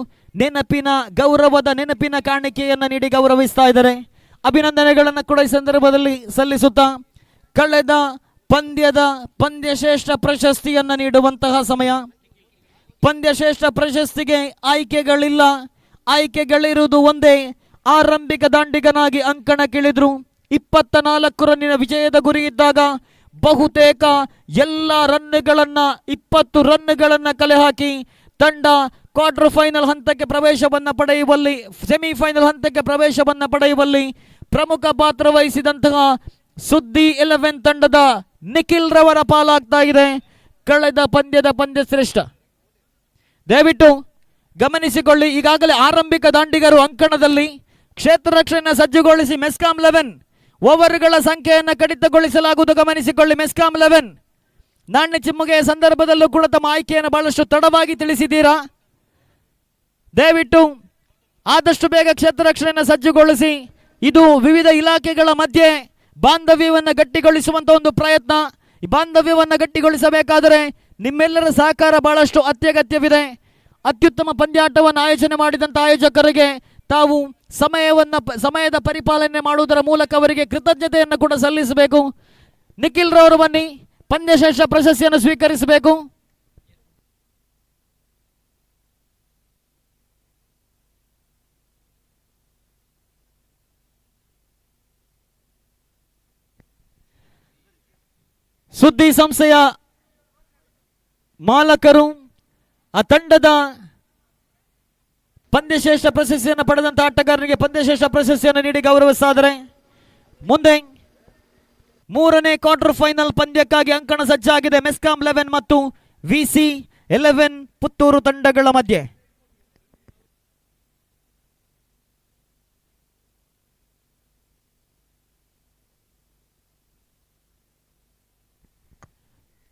ಗೌರವದ ನೆನಪಿನ ಕಾಣಿಕೆಯನ್ನು ನೀಡಿ ಗೌರವಿಸ್ತಾ ಇದ್ದಾರೆ. ಅಭಿನಂದನೆಗಳನ್ನು ಕೂಡ ಈ ಸಂದರ್ಭದಲ್ಲಿ ಸಲ್ಲಿಸುತ್ತಾ ಕಳೆದ ಪಂದ್ಯದ ಪಂದ್ಯಶ್ರೇಷ್ಠ ಪ್ರಶಸ್ತಿಯನ್ನು ನೀಡುವಂತಹ ಸಮಯ. ಪಂದ್ಯಶ್ರೇಷ್ಠ ಪ್ರಶಸ್ತಿಗೆ ಆಯ್ಕೆಗಳಿಲ್ಲ, ಆಯ್ಕೆಗಳಿರುವುದು ಒಂದೇ. ಆರಂಭಿಕ ದಾಂಡಿಗನಾಗಿ ಅಂಕಣಕ್ಕಿಳಿದ್ರು. 24 ರನ್ನಿನ ವಿಜಯದ ಗುರಿ ಇದ್ದಾಗ ಬಹುತೇಕ ಎಲ್ಲ ರನ್ನುಗಳನ್ನ 20 ರನ್ನುಗಳನ್ನ ಕಲೆ ಹಾಕಿ ತಂಡ ಕ್ವಾರ್ಟರ್ ಫೈನಲ್ ಹಂತಕ್ಕೆ ಪ್ರವೇಶವನ್ನ ಪಡೆಯುವಲ್ಲಿ ಸೆಮಿಫೈನಲ್ ಹಂತಕ್ಕೆ ಪ್ರವೇಶವನ್ನ ಪಡೆಯುವಲ್ಲಿ ಪ್ರಮುಖ ಪಾತ್ರ ವಹಿಸಿದಂತಹ ಸುದ್ದಿ 11 ತಂಡದ ನಿಖಿಲ್ ರವರ ಪಾಲಾಗ್ತಾ ಇದೆ. ಕಳೆದ ಪಂದ್ಯದ ಪಂದ್ಯಶ್ರೇಷ್ಠ ದಯವಿಟ್ಟು ಗಮನಿಸಿಕೊಳ್ಳಿ. ಈಗಾಗಲೇ ಆರಂಭಿಕ ದಾಂಡಿಗರು ಅಂಕಣದಲ್ಲಿ ಕ್ಷೇತ್ರ ರಕ್ಷಣೆಯನ್ನು ಸಜ್ಜುಗೊಳಿಸಿ ಮೆಸ್ಕಾಂ 11 ಓವರ್ಗಳ ಸಂಖ್ಯೆಯನ್ನು ಕಡಿತಗೊಳಿಸಲಾಗುವುದು. ಗಮನಿಸಿಕೊಳ್ಳಿ. ಮೆಸ್ಕಾಂ 11 ನಾಣ್ಯ ಚಿಮ್ಮುಗೆಯ ಸಂದರ್ಭದಲ್ಲೂ ಕೂಡ ತಮ್ಮ ಆಯ್ಕೆಯನ್ನು ಬಹಳಷ್ಟು ತಡವಾಗಿ ತಿಳಿಸಿದ್ದೀರಾ. ದಯವಿಟ್ಟು ಆದಷ್ಟು ಬೇಗ ಕ್ಷೇತ್ರ ರಕ್ಷಣೆಯನ್ನು ಸಜ್ಜುಗೊಳಿಸಿ. ಇದು ವಿವಿಧ ಇಲಾಖೆಗಳ ಮಧ್ಯೆ ಬಾಂಧವ್ಯವನ್ನು ಗಟ್ಟಿಗೊಳಿಸುವಂತ ಒಂದು ಪ್ರಯತ್ನ. ಈ ಬಾಂಧವ್ಯವನ್ನು ಗಟ್ಟಿಗೊಳಿಸಬೇಕಾದರೆ ನಿಮ್ಮೆಲ್ಲರ ಸಹಕಾರ ಬಹಳಷ್ಟು ಅತ್ಯಗತ್ಯವಿದೆ. ಅತ್ಯುತ್ತಮ ಪಂದ್ಯಾಟವನ್ನು ಆಯೋಜನೆ ಮಾಡಿದಂಥ ಆಯೋಜಕರಿಗೆ ತಾವು ಸಮಯದ ಪರಿಪಾಲನೆ ಮಾಡುವುದರ ಮೂಲಕ ಅವರಿಗೆ ಕೃತಜ್ಞತೆಯನ್ನು ಕೂಡ ಸಲ್ಲಿಸಬೇಕು. ನಿಖಿಲ್ ರವರು ಬನ್ನಿ, ಪಂದ್ಯಶ್ರೇಷ್ಠ ಪ್ರಶಸ್ತಿಯನ್ನು ಸ್ವೀಕರಿಸಬೇಕು. ಸುದ್ದಿ ಸಂಸ್ಥೆಯ ಮಾಲಕರು ಆ ತಂಡದ ಪಂದ್ಯಶ್ರೇಷ್ಠ ಪ್ರಶಸ್ತಿಯನ್ನು ಪಡೆದಂತ ಆಟಗಾರರಿಗೆ ಪಂದ್ಯಶ್ರೇಷ್ಠ ಪ್ರಶಸ್ತಿಯನ್ನು ನೀಡಿ ಗೌರವಿಸ್ತಾ ಇದ್ದಾರೆ. ಮುಂದೆ 3ನೇ ಕ್ವಾರ್ಟರ್ ಫೈನಲ್ ಪಂದ್ಯಕ್ಕಾಗಿ ಅಂಕಣ ಸಜ್ಜಾಗಿದೆ. ಮೆಸ್ಕಾಂ 11 ಮತ್ತು ವಿಸಿ 11 ಪುತ್ತೂರು ತಂಡಗಳ ಮಧ್ಯೆ.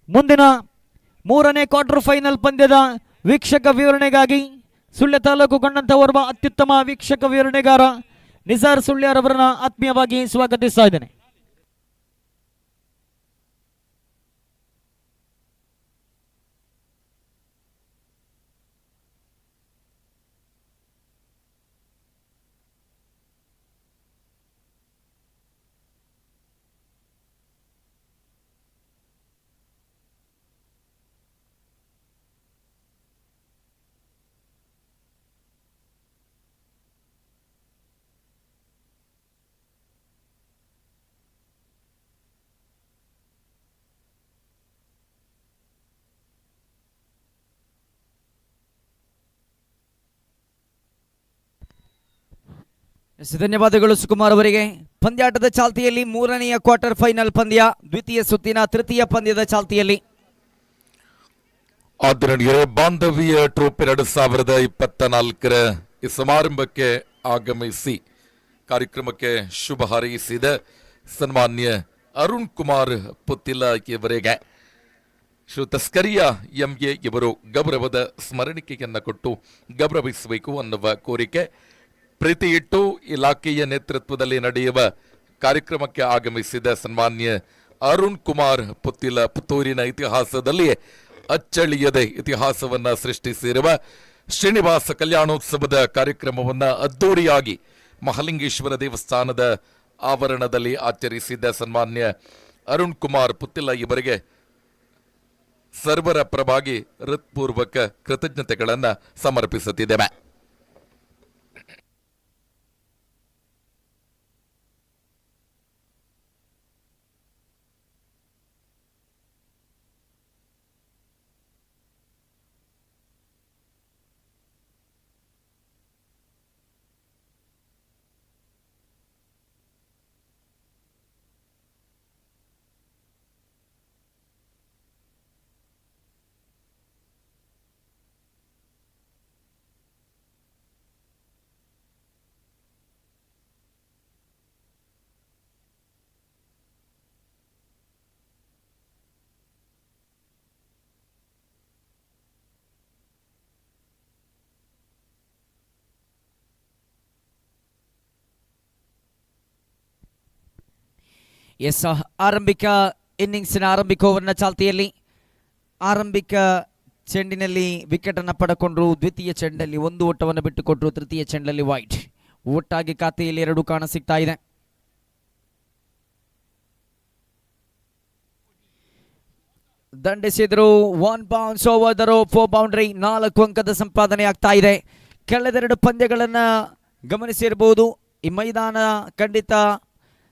ಮುಂದಿನ 3ನೇ ಕ್ವಾರ್ಟರ್ ಫೈನಲ್ ಪಂದ್ಯದ ವೀಕ್ಷಕ ವಿವರಣೆಗಾಗಿ ಸುಳ್ಯ ತಾಲೂಕು ಕೊಂಡಂತ ಓರ್ವ ಅತ್ಯುತ್ತಮ ವೀಕ್ಷಕ ವಿವರಣೆಗಾರ ನಿಸಾರ್ ಸುಳ್ಯರವರನ್ನ ಆತ್ಮೀಯವಾಗಿ ಸ್ವಾಗತಿಸ್ತಾ ಇದ್ದೇನೆ. ಧನ್ಯವಾದಗಳು ಸುಕುಮಾರ್ ಅವರಿಗೆ. ಪಂದ್ಯಾಟದ ಚಾಲ್ತಿಯಲ್ಲಿ ಮೂರನೆಯ ಕ್ವಾರ್ಟರ್ ಫೈನಲ್ ಪಂದ್ಯ, ದ್ವಿತೀಯ ಸುತ್ತಿನ ತೃತೀಯ ಪಂದ್ಯದ ಚಾಲ್ತಿಯಲ್ಲಿ ಆದರಣೀಯರೇ, ಬಾಂಧವ್ಯ ಟ್ರೋಫಿ 2024ರ ಈ ಸಮಾರಂಭಕ್ಕೆ ಆಗಮಿಸಿ ಕಾರ್ಯಕ್ರಮಕ್ಕೆ ಶುಭ ಹಾರೈಸಿದ ಸನ್ಮಾನ್ಯ ಅರುಣ್ ಕುಮಾರ್ ಪುತ್ತಿಲ ಇವರಿಗೆ ಶ್ರೀಯುತ ಸ್ಕರಿಯಾ ಎಂಎ ಇವರು ಗೌರವದ ಸ್ಮರಣಿಕೆಯನ್ನು ಕೊಟ್ಟು ಗೌರವಿಸಬೇಕು ಅನ್ನುವ ಕೋರಿಕೆ ಪ್ರೀತಿ ಇಟ್ಟು ಇಲಾಖೆಯ ನೇತೃತ್ವದಲ್ಲಿ ನಡೆಯುವ ಕಾರ್ಯಕ್ರಮಕ್ಕೆ ಆಗಮಿಸಿದ ಸನ್ಮಾನ್ಯ ಅರುಣ್ ಕುಮಾರ್ ಪುತ್ತಿಲ ಪುತ್ತೂರಿನ ಇತಿಹಾಸದಲ್ಲಿ ಅಚ್ಚಳಿಯದೆ ಇತಿಹಾಸವನ್ನ ಸೃಷ್ಟಿಸಿರುವ ಶ್ರೀನಿವಾಸ ಕಲ್ಯಾಣೋತ್ಸವದ ಕಾರ್ಯಕ್ರಮವನ್ನ ಅದ್ದೂರಿಯಾಗಿ ಮಹಾಲಿಂಗೇಶ್ವರ ದೇವಸ್ಥಾನದ ಆವರಣದಲ್ಲಿ ಆಚರಿಸಿದ ಸನ್ಮಾನ್ಯ ಅರುಣ್ ಕುಮಾರ್ ಪುತ್ತಿಲ ಇವರಿಗೆ ಸರ್ವರ ಪರವಾಗಿ ಹೃತ್ಪೂರ್ವಕ ಕೃತಜ್ಞತೆಗಳನ್ನು ಸಮರ್ಪಿಸುತ್ತಿದ್ದೇವೆ. ಎಸ್, ಆರಂಭಿಕ ಇನ್ನಿಂಗ್ಸಿನ ಆರಂಭಿಕ ಓವರ್ನ ಚಾಲ್ತಿಯಲ್ಲಿ ಆರಂಭಿಕ ಚೆಂಡಿನಲ್ಲಿ ವಿಕೆಟ್ ಅನ್ನು ಪಡೆಕೊಂಡ್ರು, ದ್ವಿತೀಯ ಚೆಂಡಲ್ಲಿ ಒಂದು ಓಟವನ್ನು ಬಿಟ್ಟುಕೊಟ್ರು, ತೃತೀಯ ಚೆಂಡಲ್ಲಿ ವೈಟ್. ಒಟ್ಟಾಗಿ ಖಾತೆಯಲ್ಲಿ 2 ಕಾಣ ಸಿಗ್ತಾ ಇದೆ. ದಂಡಿಸಿದ್ರು, 1 bounce over the rope, 4 boundary, 4 ಅಂಕದ ಸಂಪಾದನೆ ಆಗ್ತಾ ಇದೆ. ಕಳೆದೆರಡು ಪಂದ್ಯಗಳನ್ನು ಗಮನಿಸಿರಬಹುದು. ಈ ಮೈದಾನ ಖಂಡಿತ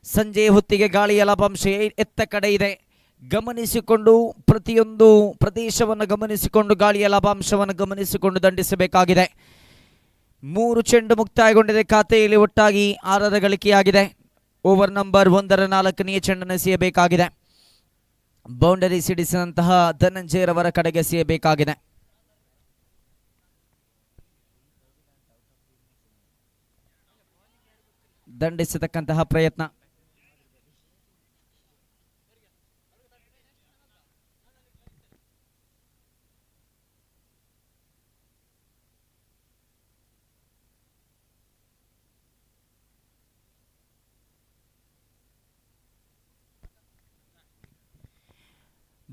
ಸಂಜೆ ಹೊತ್ತಿಗೆ ಗಾಳಿಯ ಲಾಭಾಂಶ ಎತ್ತ ಕಡೆ ಇದೆ. ಗಮನಿಸಿಕೊಂಡು ಪ್ರತಿಯೊಂದು ಪ್ರದೇಶವನ್ನು ಗಮನಿಸಿಕೊಂಡು ಗಾಳಿಯ ಲಾಭಾಂಶವನ್ನು ಗಮನಿಸಿಕೊಂಡು ದಂಡಿಸಬೇಕಾಗಿದೆ. 3 ಚೆಂಡು ಮುಕ್ತಾಯಗೊಂಡಿದೆ. ಖಾತೆಯಲ್ಲಿ ಒಟ್ಟಾಗಿ 6 ಗಳಿಕೆಯಾಗಿದೆ. ಓವರ್ ನಂಬರ್ 1ರ 4ನೇ ಚೆಂಡನ್ನು ಎಸೆಯಬೇಕಾಗಿದೆ. ಬೌಂಡರಿ ಸಿಡಿಸಿದಂತಹ ಧನಂಜಯರವರ ಕಡೆಗೆ ಎಸೆಯಬೇಕಾಗಿದೆ. ದಂಡಿಸತಕ್ಕಂತಹ ಪ್ರಯತ್ನ.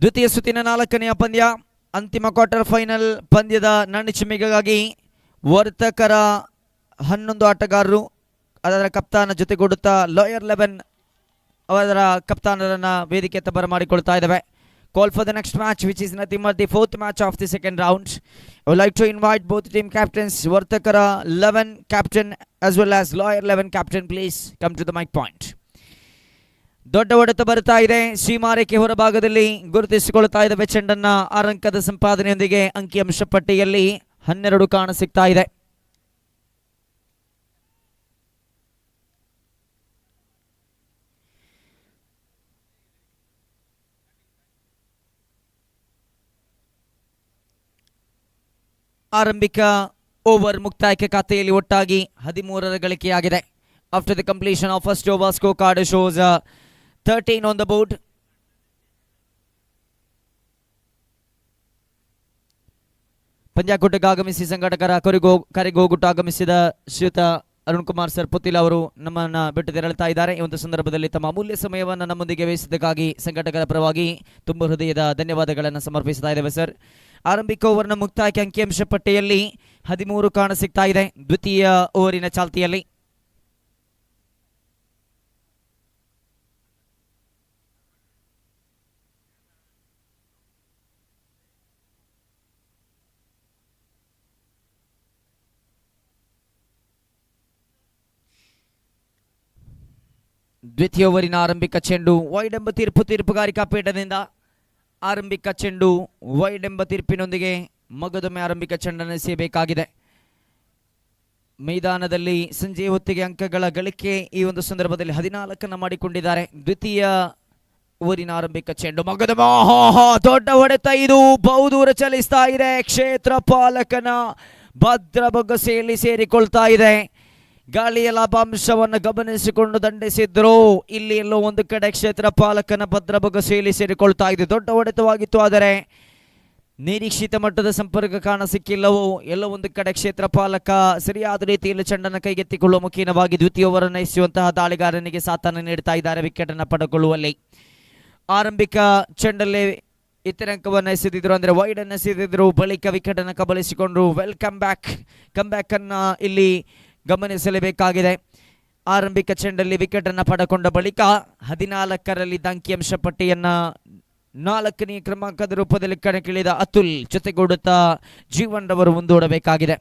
ದ್ವಿತೀಯ ಸುತ್ತಿನ 4ನೆಯ ಪಂದ್ಯ, ಅಂತಿಮ ಕ್ವಾರ್ಟರ್ ಫೈನಲ್ ಪಂದ್ಯದ ನಣಿಚಿಮಿಗಾಗಿ ವರ್ತಕರ 11 ಆಟಗಾರರು ಅದರ ಕಪ್ತಾನ ಜೊತೆಗೂಡುತ್ತಾ ಲಾಯರ್ 11 ಅವರ ಕಪ್ತಾನರನ್ನು ವೇದಿಕೆಯತ್ತ ಬರಮಾಡಿಕೊಳ್ತಾ ಇದ್ದಾವೆ. Call for the next match, which is nothing but the 4th match of the second round. I would like to invite both team captains, Vartakara 11 captain as well as Lawyer 11 captain, please come to the mic point. ದೊಡ್ಡ ಹೊಡೆತ ಬರ್ತಾ ಇದೆ. ಸೀಮಾರೇಖೆ ಹೊರಭಾಗದಲ್ಲಿ ಗುರುತಿಸಿಕೊಳ್ತಾ ಇದ್ದಾವೆ ಚೆಂಡನ್ನ. 6 ಅಂಕದ ಸಂಪಾದನೆಯೊಂದಿಗೆ ಅಂಕಿಅಂಶ ಪಟ್ಟಿಯಲ್ಲಿ 12 ಕಾಣ ಸಿಗ್ತಾ ಇದೆ. ಆರಂಭಿಕ ಓವರ್ ಮುಕ್ತಾಯಕ್ಕೆ ಖಾತೆಯಲ್ಲಿ ಒಟ್ಟಾಗಿ 13 ಗಳಿಕೆಯಾಗಿದೆ. After the completion of first over, scorecard shows 13 on the board. ಪಂದ್ಯಾಕೂಟಕ್ಕೆ ಆಗಮಿಸಿ ಸಂಘಟಕರ ಕರೆಗೋಗುಟ್ಟು ಆಗಮಿಸಿದ ಶ್ರೀಯುತ ಅರುಣ್ ಕುಮಾರ್ ಸರ್ ಪುತ್ತಿಲ ಅವರು ನಮ್ಮನ್ನು ಬಿಟ್ಟು ತೆರಳುತ್ತಾ ಇದ್ದಾರೆ. ಈ ಒಂದು ಸಂದರ್ಭದಲ್ಲಿ ತಮ್ಮ ಅಮೂಲ್ಯ ಸಮಯವನ್ನು ನಮ್ಮೊಂದಿಗೆ ವ್ಯಯಿಸಿದ್ದಕ್ಕಾಗಿ ಸಂಘಟಕರ ಪರವಾಗಿ ತುಂಬ ಹೃದಯದ ಧನ್ಯವಾದಗಳನ್ನು ಸಮರ್ಪಿಸ್ತಾ ಇದ್ದೇವೆ ಸರ್. ಆರಂಭಿಕ ಓವರ್ನ ಮುಕ್ತಾಯಕ್ಕೆ ಅಂಕಿಅಂಶ ಪಟ್ಟಿಯಲ್ಲಿ 13 ಕಾಣ ಸಿಗ್ತಾ ಇದೆ. ದ್ವಿತೀಯ ಓವರಿನ ಚಾಲ್ತಿಯಲ್ಲಿ ದ್ವಿತೀಯ ಓವರಿನ ಆರಂಭಿಕ ಚೆಂಡು ವೈಡ್ ಎಂಬ ತೀರ್ಪುಗಾರಿಕಾ ಪೀಠದಿಂದ ಆರಂಭಿಕ ಚೆಂಡು ವೈಡ್ ಎಂಬ ತೀರ್ಪಿನೊಂದಿಗೆ ಮಗದೊಮ್ಮೆ ಆರಂಭಿಕ ಚೆಂಡನ್ನು ಎಸೆಯಬೇಕಾಗಿದೆ. ಮೈದಾನದಲ್ಲಿ ಸಂಜೆ ಹೊತ್ತಿಗೆ ಅಂಕಗಳ ಗಳಿಕೆ ಈ ಒಂದು ಸಂದರ್ಭದಲ್ಲಿ 14 ಮಾಡಿಕೊಂಡಿದ್ದಾರೆ. ದ್ವಿತೀಯ ಊರಿನ ಆರಂಭಿಕ ಚೆಂಡು ಮಗದ ದೊಡ್ಡ ಹೊಡೆತ, ಇದು ಬಹುದೂರ ಚಲಿಸ್ತಾ ಇದೆ. ಕ್ಷೇತ್ರ ಪಾಲಕನ ಭದ್ರ ಬೊಗಸೆಯಲ್ಲಿ ಸೇರಿಕೊಳ್ತಾ ಇದೆ. ಗಾಳಿಯ ಲಾಭಾಂಶವನ್ನು ಗಮನಿಸಿಕೊಂಡು ದಂಡಿಸಿದ್ರು. ಇಲ್ಲಿ ಎಲ್ಲೋ ಒಂದು ಕಡೆ ಕ್ಷೇತ್ರ ಪಾಲಕನ ಭದ್ರ ಬೊಗಸೆಯಲ್ಲಿ ಸೇರಿಕೊಳ್ತಾ ಇದೆ. ದೊಡ್ಡ ಹೊಡೆತವಾಗಿತ್ತು, ಆದರೆ ನಿರೀಕ್ಷಿತ ಮಟ್ಟದ ಸಂಪರ್ಕ ಕಾಣ ಸಿಕ್ಕಿಲ್ಲವೋ. ಎಲ್ಲೋ ಒಂದು ಕಡೆ ಕ್ಷೇತ್ರ ಪಾಲಕ ಸರಿಯಾದ ರೀತಿಯಲ್ಲಿ ಚೆಂಡನ್ನು ಕೈಗೆತ್ತಿಕೊಳ್ಳುವ ಮುಖೇನವಾಗಿ ದ್ವಿತೀಯ ಓವರನ್ನು ಎಸೆಯುವಂತಹ ದಾಳಿಗಾರನಿಗೆ ಸಾಥನ್ನು ನೀಡ್ತಾ ಇದ್ದಾರೆ ವಿಕೆಟ್ ಅನ್ನು ಪಡೆದುಕೊಳ್ಳುವಲ್ಲಿ. ಆರಂಭಿಕ ಚೆಂಡಲ್ಲಿ ಇತರ ಅಂಕವನ್ನು ಎಸೆದಿದ್ರು, ಅಂದರೆ ವೈಡ್ ಅನ್ನು ಎಸೆದಿದ್ರು. ಬಳಿಕ ವಿಕೆಟ್ ಅನ್ನು ಕಬಳಿಸಿಕೊಂಡ್ರು. ವೆಲ್ಕಮ್ ಬ್ಯಾಕ್ ಅನ್ನು ಇಲ್ಲಿ ಗಮನಿಸಲೇಬೇಕಾಗಿದೆ. ಆರಂಭಿಕ ಚೆಂಡಲ್ಲಿ ವಿಕೆಟ್ ಅನ್ನು ಪಡೆದುಕೊಂಡ ಬಳಿಕ 14ರಲ್ಲಿ ಅಂಕಿಅಂಶ ಪಟ್ಟಿಯನ್ನ 4ನೇ ಕ್ರಮಾಂಕದ ರೂಪದಲ್ಲಿ ಕಣಕ್ಕಿಳಿದ ಅತುಲ್ ಜೊತೆಗೂಡುತ್ತಾ ಜೀವನ್ ರವರು ಮುಂದೂಡಬೇಕಾಗಿದೆ.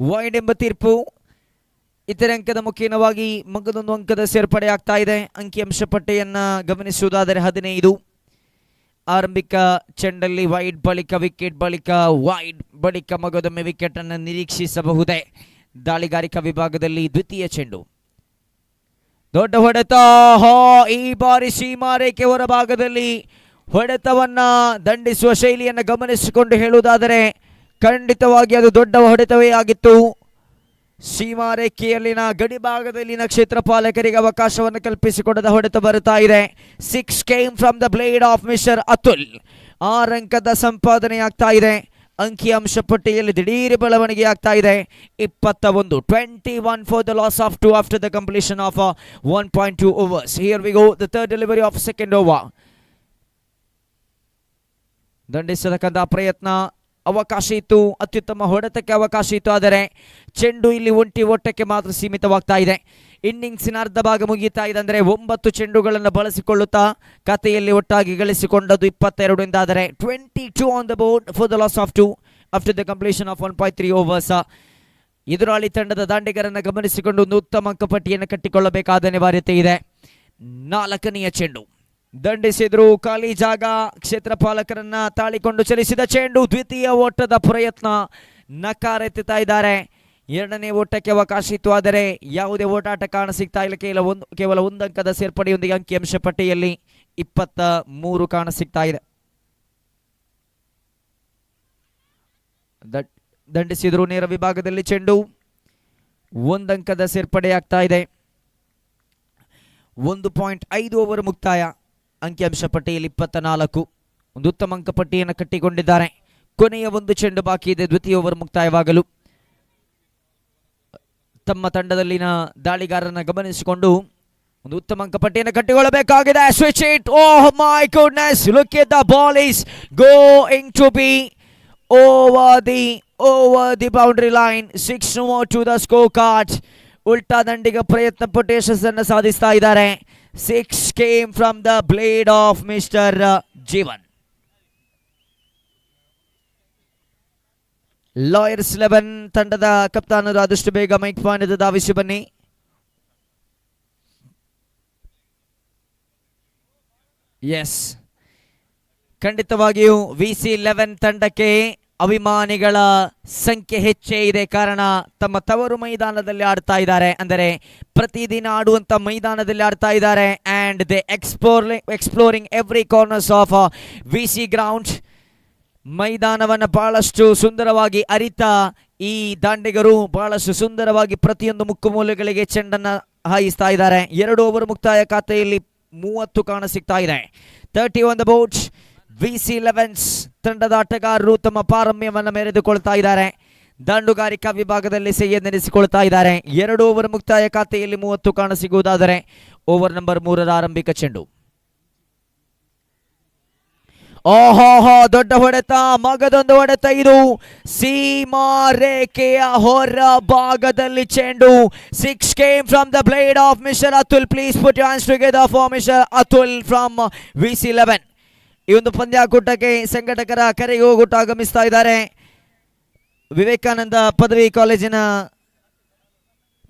ವೈಡ್ ಎಂಬ ತೀರ್ಪು. ಇತರೆ ಅಂಕದ ಮುಖೇನವಾಗಿ ಮಗದೊಂದು ಅಂಕದ ಸೇರ್ಪಡೆ ಆಗ್ತಾ ಇದೆ. ಅಂಕಿಅಂಶ ಪಟ್ಟಿಯನ್ನ ಗಮನಿಸುವುದಾದರೆ 15. ಆರಂಭಿಕ ಚೆಂಡಲ್ಲಿ ವೈಡ್, ಬಳಿಕ ವಿಕೆಟ್, ಬಳಿಕ ವೈಡ್, ಬಳಿಕ ಮಗದೊಮ್ಮೆ ವಿಕೆಟ್ ಅನ್ನು ನಿರೀಕ್ಷಿಸಬಹುದೇ. ದಾಳಿಗಾರಿಕಾ ವಿಭಾಗದಲ್ಲಿ ದ್ವಿತೀಯ ಚೆಂಡು. ದೊಡ್ಡ ಹೊಡೆತ, ಈ ಬಾರಿ ಸೀಮಾರೇಖೆ ಹೊರಭಾಗದಲ್ಲಿ ಹೊಡೆತವನ್ನ ದಂಡಿಸುವ ಶೈಲಿಯನ್ನು ಗಮನಿಸಿಕೊಂಡು ಹೇಳುವುದಾದರೆ ಖಂಡಿತವಾಗಿ ಅದು ದೊಡ್ಡ ಹೊಡೆತವೇ ಆಗಿತ್ತು. ಸೀಮಾರೇಖೆಯಲ್ಲಿನ ಗಡಿಭಾಗದಲ್ಲಿನ ಕ್ಷೇತ್ರ ಪಾಲಕರಿಗೆ ಅವಕಾಶವನ್ನು ಕಲ್ಪಿಸಿಕೊಡದ ಹೊಡೆತ ಬರುತ್ತಾ ಇದೆ. 6 came from the blade of mister Atul. 6 ಅಂಕದ ಸಂಪಾದನೆ ಆಗ್ತಾ ಇದೆ. ಅಂಕಿಅಂಶ ಪಟ್ಟಿಯಲ್ಲಿ ದಿಢೀರ್ ಬೆಳವಣಿಗೆ ಆಗ್ತಾ ಇದೆ. 21 for the loss of 2 after the completion of 1.2 overs. Here we go, the third delivery of second over. ದಂಡಿಸತಕ್ಕಂಥ ಪ್ರಯತ್ನ, ಅವಕಾಶ ಇತ್ತು, ಅತ್ಯುತ್ತಮ ಹೊಡೆತಕ್ಕೆ ಅವಕಾಶ ಇತ್ತು, ಆದರೆ ಚೆಂಡು ಇಲ್ಲಿ ಒಂಟಿ ಓಟಕ್ಕೆ ಮಾತ್ರ ಸೀಮಿತವಾಗ್ತಾ ಇದೆ. ಇನ್ನಿಂಗ್ಸಿನ ಅರ್ಧ ಭಾಗ ಮುಗಿಯುತ್ತಾ ಇದೆ. ಅಂದರೆ 9 ಚೆಂಡುಗಳನ್ನು ಬಳಸಿಕೊಳ್ಳುತ್ತಾ ಕಥೆಯಲ್ಲಿ ಒಟ್ಟಾಗಿ ಗಳಿಸಿಕೊಂಡದ್ದು 22 ಎಂದಾದರೆ 22 on the board for the loss of 2 after the completion of 1.3 overs. ಎದುರಾಳಿ ತಂಡದ ದಾಂಡಿಗರನ್ನು ಗಮನಿಸಿಕೊಂಡು ಒಂದು ಉತ್ತಮ ಅಂಕಪಟ್ಟಿಯನ್ನು ಕಟ್ಟಿಕೊಳ್ಳಬೇಕಾದ ಅನಿವಾರ್ಯತೆ ಇದೆ. 4ನೆಯ ಚೆಂಡು ದಂಡಿಸಿದ್ರು. ಖಾಲಿ ಜಾಗ, ಕ್ಷೇತ್ರ ಪಾಲಕರನ್ನ ತಾಳಿಕೊಂಡು ಚಲಿಸಿದ ಚೆಂಡು. ದ್ವಿತೀಯ ಓಟದ ಪ್ರಯತ್ನ ನಕಾರ ಎತ್ತುತ್ತಾ ಇದ್ದಾರೆ. 2ನೇ ಓಟಕ್ಕೆ ಅವಕಾಶ ಇತ್ತು, ಆದರೆ ಯಾವುದೇ ಓಟಾಟ ಕಾಣ ಸಿಗ್ತಾ ಇಲ್ಲ. ಕೇವಲ ಒಂದು ಅಂಕದ ಸೇರ್ಪಡೆಯೊಂದಿಗೆ ಅಂಕಿಅಂಶ ಪಟ್ಟಿಯಲ್ಲಿ 23 ಕಾಣ ಸಿಗ್ತಾ ಇದೆ. ದಂಡಿಸಿದ್ರು. ನೇರ ವಿಭಾಗದಲ್ಲಿ ಚೆಂಡು. 1 ಅಂಕದ ಸೇರ್ಪಡೆ ಆಗ್ತಾ ಇದೆ. 1.5 ಓವರ್ ಮುಕ್ತಾಯ. ಅಂಕಿಅಂಶ ಪಟ್ಟಿಯಲ್ಲಿ 24. ಒಂದು ಉತ್ತಮ ಅಂಕ ಪಟ್ಟಿಯನ್ನು ಕಟ್ಟಿಕೊಂಡಿದ್ದಾರೆ. ಕೊನೆಯ ಒಂದು ಚೆಂಡು ಬಾಕಿ ಇದೆ ದ್ವಿತೀಯ ಓವರ್ ಮುಕ್ತಾಯವಾಗಲು. ತಮ್ಮ ತಂಡದಲ್ಲಿನ ದಾಳಿಗಾರರನ್ನು ಗಮನಿಸಿಕೊಂಡು ಒಂದು ಉತ್ತಮ ಅಂಕ ಪಟ್ಟಿಯನ್ನು ಕಟ್ಟಿಕೊಳ್ಳಬೇಕಾಗಿದೆ. Switch it. Oh my goodness, look at the ball is going to be over the boundary line. 6 more to the scorecard. ಉಲ್ಟಾ ದಂಡಿಗ ಪ್ರಯತ್ನ ಪಟ್ಟು ಯಶಸ್ಸನ್ನು ಸಾಧಿಸ್ತಾ ಇದ್ದಾರೆ. 6 came from the blade of Mr. Jeevan. Lawyers 11 ತಂಡದ ಕಪ್ತಾನರು ಆದಷ್ಟು ಬೇಗ ಮೈಕ್ ಪಾಯಿಂಟ್ ಧಾವಿಸಿ ಬನ್ನಿ. ಎಸ್, ಖಂಡಿತವಾಗಿಯೂ VC11 ತಂಡಕ್ಕೆ ಅಭಿಮಾನಿಗಳ ಸಂಖ್ಯೆ ಹೆಚ್ಚೇ ಇದೆ. ಕಾರಣ ತಮ್ಮ ತವರು ಮೈದಾನದಲ್ಲಿ ಆಡ್ತಾ ಇದ್ದಾರೆ, ಅಂದರೆ ಪ್ರತಿದಿನ ಆಡುವಂತ ಮೈದಾನದಲ್ಲಿ ಆಡ್ತಾ ಇದ್ದಾರೆ. And they exploring every corners of VC ground. ಮೈದಾನವನ್ನು ಬಹಳಷ್ಟು ಸುಂದರವಾಗಿ ಅರಿತ ಈ ದಾಂಡಿಗರು ಬಹಳಷ್ಟು ಸುಂದರವಾಗಿ ಪ್ರತಿಯೊಂದು ಮುಕ್ಕುಮೂಲೆಗಳಿಗೆ ಚೆಂಡನ್ನು ಹಾಯಿಸ್ತಾ ಇದ್ದಾರೆ. 2 ಓವರ್ ಮುಕ್ತಾಯ ಖಾತೆಯಲ್ಲಿ 30 ಕಾಣ ಸಿಗ್ತಾ ಇದೆ. 30 on the board. VC11 ತಂಡದ ಆಟಗಾರರು ತಮ್ಮ ಪಾರಮ್ಯವನ್ನು ಮೆರೆದುಕೊಳ್ತಾ ಇದ್ದಾರೆ. ದಾಂಡುಗಾರಿಕಾ ವಿಭಾಗದಲ್ಲಿ ಸೆಯ್ಯದ್ ನೆನೆಸಿಕೊಳ್ತಾ ಇದ್ದಾರೆ. 2 ಓವರ್ ಮುಕ್ತಾಯ ಖಾತೆಯಲ್ಲಿ 30 ಕಾಣ ಸಿಗುವುದಾದರೆ ಓವರ್ ನಂಬರ್ 3ರ ಆರಂಭಿಕ ಚೆಂಡು. ಓಹೋ, ದೊಡ್ಡ ಹೊಡೆತ, ಮಗದೊಂದು ಹೊಡೆತ. ಇದು ಸೀಮಾ ರೇಖೆಯ ಹೊರ ಭಾಗದಲ್ಲಿ ಚೆಂಡು. 6 came from the blade of Mr. Atul. Please put your hands together for Mr. Atul from VC11. ಈ ಒಂದು ಪಂದ್ಯಾಕೂಟಕ್ಕೆ ಸಂಘಟಕರ ಕರೆಗೆ ಹೋಗುತ್ತಾ ಆಗಮಿಸ್ತಾ ಇದ್ದಾರೆ. ವಿವೇಕಾನಂದ ಪದವಿ ಕಾಲೇಜಿನ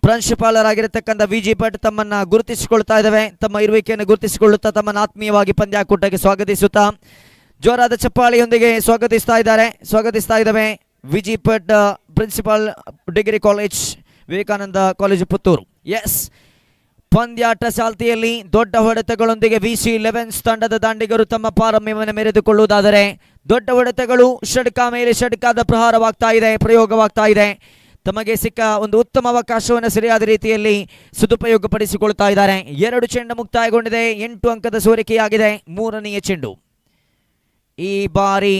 ಪ್ರಾಂಶುಪಾಲರಾಗಿರತಕ್ಕಂಥ ವಿಜಿ ಭಟ್ ತಮ್ಮನ್ನ ಗುರುತಿಸಿಕೊಳ್ತಾ ಇದ್ದಾವೆ. ತಮ್ಮ ಇರುವಿಕೆಯನ್ನು ಗುರುತಿಸಿಕೊಳ್ಳುತ್ತಾ ತಮ್ಮನ್ನು ಆತ್ಮೀಯವಾಗಿ ಪಂದ್ಯಾಕೂಟಕ್ಕೆ ಸ್ವಾಗತಿಸುತ್ತಾ ಜೋರಾದ ಚಪ್ಪಾಳಿಯೊಂದಿಗೆ ಸ್ವಾಗತಿಸ್ತಾ ಇದ್ದಾವೆ Viji Bhat, principal degree college, Vivekananda college Puttur. Yes, ಪಂದ್ಯಾಟ ಚಾಲ್ತಿಯಲ್ಲಿ ದೊಡ್ಡ ಹೊಡೆತಗಳೊಂದಿಗೆ VC11 ತಂಡದ ದಾಂಡಿಗರು ತಮ್ಮ ಪಾರಮ್ಯವನ್ನು ಮೆರೆದುಕೊಳ್ಳುವುದಾದರೆ ದೊಡ್ಡ ಹೊಡೆತಗಳು ಷಡ್ಕ ಮೇಲೆ ಷಡ್ಕಾದ ಪ್ರಯೋಗವಾಗ್ತಾ ಇದೆ. ತಮಗೆ ಸಿಕ್ಕ ಒಂದು ಉತ್ತಮ ಅವಕಾಶವನ್ನು ಸರಿಯಾದ ರೀತಿಯಲ್ಲಿ ಸದುಪಯೋಗಪಡಿಸಿಕೊಳ್ತಾ ಇದ್ದಾರೆ. 2 ಚೆಂಡು ಮುಕ್ತಾಯಗೊಂಡಿದೆ, 8 ಅಂಕದ ಸೋರಿಕೆಯಾಗಿದೆ. 3ನೇ ಚೆಂಡು ಈ ಬಾರಿ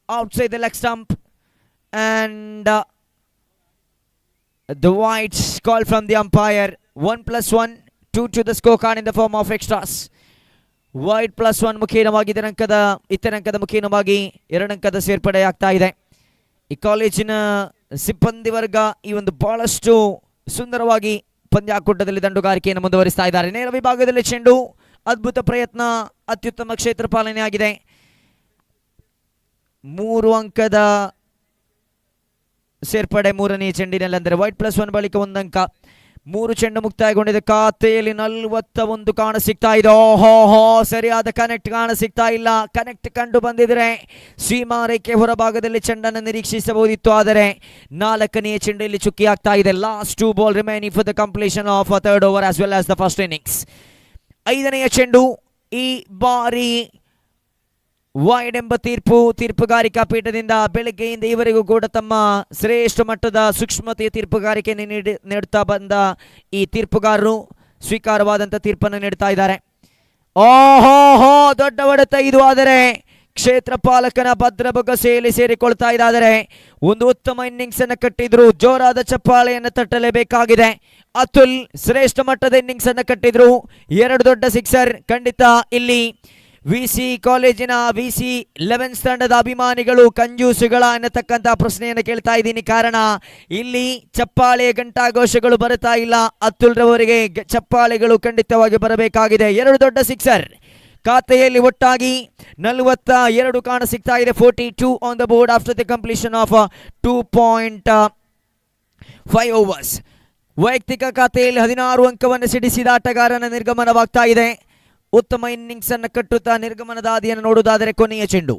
outside the leg stump and the white call from the umpire. 1+1, 2 to the scorecard in the form of extras. White +1 ಮುಖೇನವಾಗಿ ಇತರಂಕದ ಮುಖೇನವಾಗಿ 2 ಅಂಕದ ಸೇರ್ಪಡೆ ಆಗ್ತಾ ಇದೆ. ಈ ಕಾಲೇಜಿನ ಸಿಬ್ಬಂದಿ ವರ್ಗ ಈ ಒಂದು ಬಹಳಷ್ಟು ಸುಂದರವಾಗಿ ಪಂದ್ಯಾಕೂಟದಲ್ಲಿ ದಂಡುಗಾರಿಕೆಯನ್ನು ಮುಂದುವರಿಸ್ತಾ ಇದ್ದಾರೆ. ನೇರ ವಿಭಾಗದಲ್ಲಿ ಚೆಂಡು, ಅದ್ಭುತ ಪ್ರಯತ್ನ, ಅತ್ಯುತ್ತಮ ಕ್ಷೇತ್ರ ಪಾಲನೆ ಆಗಿದೆ. 3 ಅಂಕದ ಸೇರ್ಪಡೆ 3ನೇ ಚೆಂಡಿನಲ್ಲಿ, ಅಂದರೆ ವೈಟ್ +1 ಬಳಿಕ 1 ಅಂಕ. 3 ಚೆಂಡು ಮುಕ್ತಾಯಗೊಂಡಿದೆ. ಖಾತೆಯಲ್ಲಿ 41 ಕಾಣಸಿಗ್ತಾ ಇದೆ. ಓಹೋ, ಸರಿಯಾದ ಕನೆಕ್ಟ್ ಕಾಣಸಿಗ್ತಾ ಇಲ್ಲ. ಕನೆಕ್ಟ್ ಕಂಡು ಬಂದಿದ್ರೆ ಸೀಮಾ ರೇಖೆ ಹೊರಭಾಗದಲ್ಲಿ ಚೆಂಡನ್ನು ನಿರೀಕ್ಷಿಸಬಹುದಿತ್ತು, ಆದರೆ 4ನೇ ಚೆಂಡಲ್ಲಿ ಚುಕ್ಕಿ ಆಗ್ತಾ ಇದೆ. Last 2 ball remaining for the completion of third over as well as the first innings. 5ನೇ ಚೆಂಡು ಈ ಬಾರಿ ವೈಡ್ ಎಂಬ ತೀರ್ಪುಗಾರಿಕಾ ಪೀಠದಿಂದ ಬೆಳಗ್ಗೆಯಿಂದ ಇವರೆಗೂ ಕೂಡ ತಮ್ಮ ಶ್ರೇಷ್ಠ ಮಟ್ಟದ ಸೂಕ್ಷ್ಮತೆಯ ತೀರ್ಪುಗಾರಿಕೆಯನ್ನು ನೀಡುತ್ತಾ ಬಂದ ಈ ತೀರ್ಪುಗಾರರು ಸ್ವೀಕಾರವಾದಂಥ ತೀರ್ಪನ್ನು ನೀಡ್ತಾ ಇದ್ದಾರೆ. ಓಹೋ, ದೊಡ್ಡ ಹೊಡೆತ ಇದು, ಆದರೆ ಕ್ಷೇತ್ರ ಪಾಲಕನ ಭದ್ರಬೊಗಸೆಯಲ್ಲಿ ಸೇರಿಕೊಳ್ತಾ ಇದ್ದಾರೆ. ಒಂದು ಉತ್ತಮ ಇನ್ನಿಂಗ್ಸ್ ಅನ್ನು ಕಟ್ಟಿದ್ರು, ಜೋರಾದ ಚಪ್ಪಾಳೆಯನ್ನು ತಟ್ಟಲೇಬೇಕಾಗಿದೆ. ಅತುಲ್ ಶ್ರೇಷ್ಠ ಮಟ್ಟದ ಇನ್ನಿಂಗ್ಸ್ ಅನ್ನು ಕಟ್ಟಿದ್ರು. 2 ದೊಡ್ಡ ಸಿಕ್ಸರ್. ಖಂಡಿತ ಇಲ್ಲಿ VC ಕಾಲೇಜಿನ VC11 ತಂಡದ ಅಭಿಮಾನಿಗಳು ಕಂಜೂಸುಗಳ ಅನ್ನತಕ್ಕಂಥ ಪ್ರಶ್ನೆಯನ್ನು ಕೇಳ್ತಾ ಇದ್ದೀನಿ. ಕಾರಣ ಇಲ್ಲಿ ಚಪ್ಪಾಳೆ ಘಂಟಾಘೋಷಗಳು ಬರ್ತಾ ಇಲ್ಲ. ಅತುಲ್ ರವರಿಗೆ ಚಪ್ಪಾಳೆಗಳು ಖಂಡಿತವಾಗಿ ಬರಬೇಕಾಗಿದೆ. 2 ದೊಡ್ಡ ಸಿಕ್ಸರ್. ಖಾತೆಯಲ್ಲಿ ಒಟ್ಟಾಗಿ 42 ಕಾಣಸಿಗ್ತಾ ಇದೆ. 42 on the board after the completion of 2.5 overs. ವೈಯಕ್ತಿಕ ಖಾತೆಯಲ್ಲಿ 16 ಅಂಕವನ್ನು ಸಿಡಿಸಿದ ಆಟಗಾರನ ನಿರ್ಗಮನವಾಗ್ತಾ ಇದೆ. ಉತ್ತಮ ಇನ್ನಿಂಗ್ಸ್ ಅನ್ನು ಕಟ್ಟುತ್ತಾ ನಿರ್ಗಮನದ ಹಾದಿಯನ್ನು ನೋಡುವುದಾದರೆ ಕೊನೆಯ ಚೆಂಡು.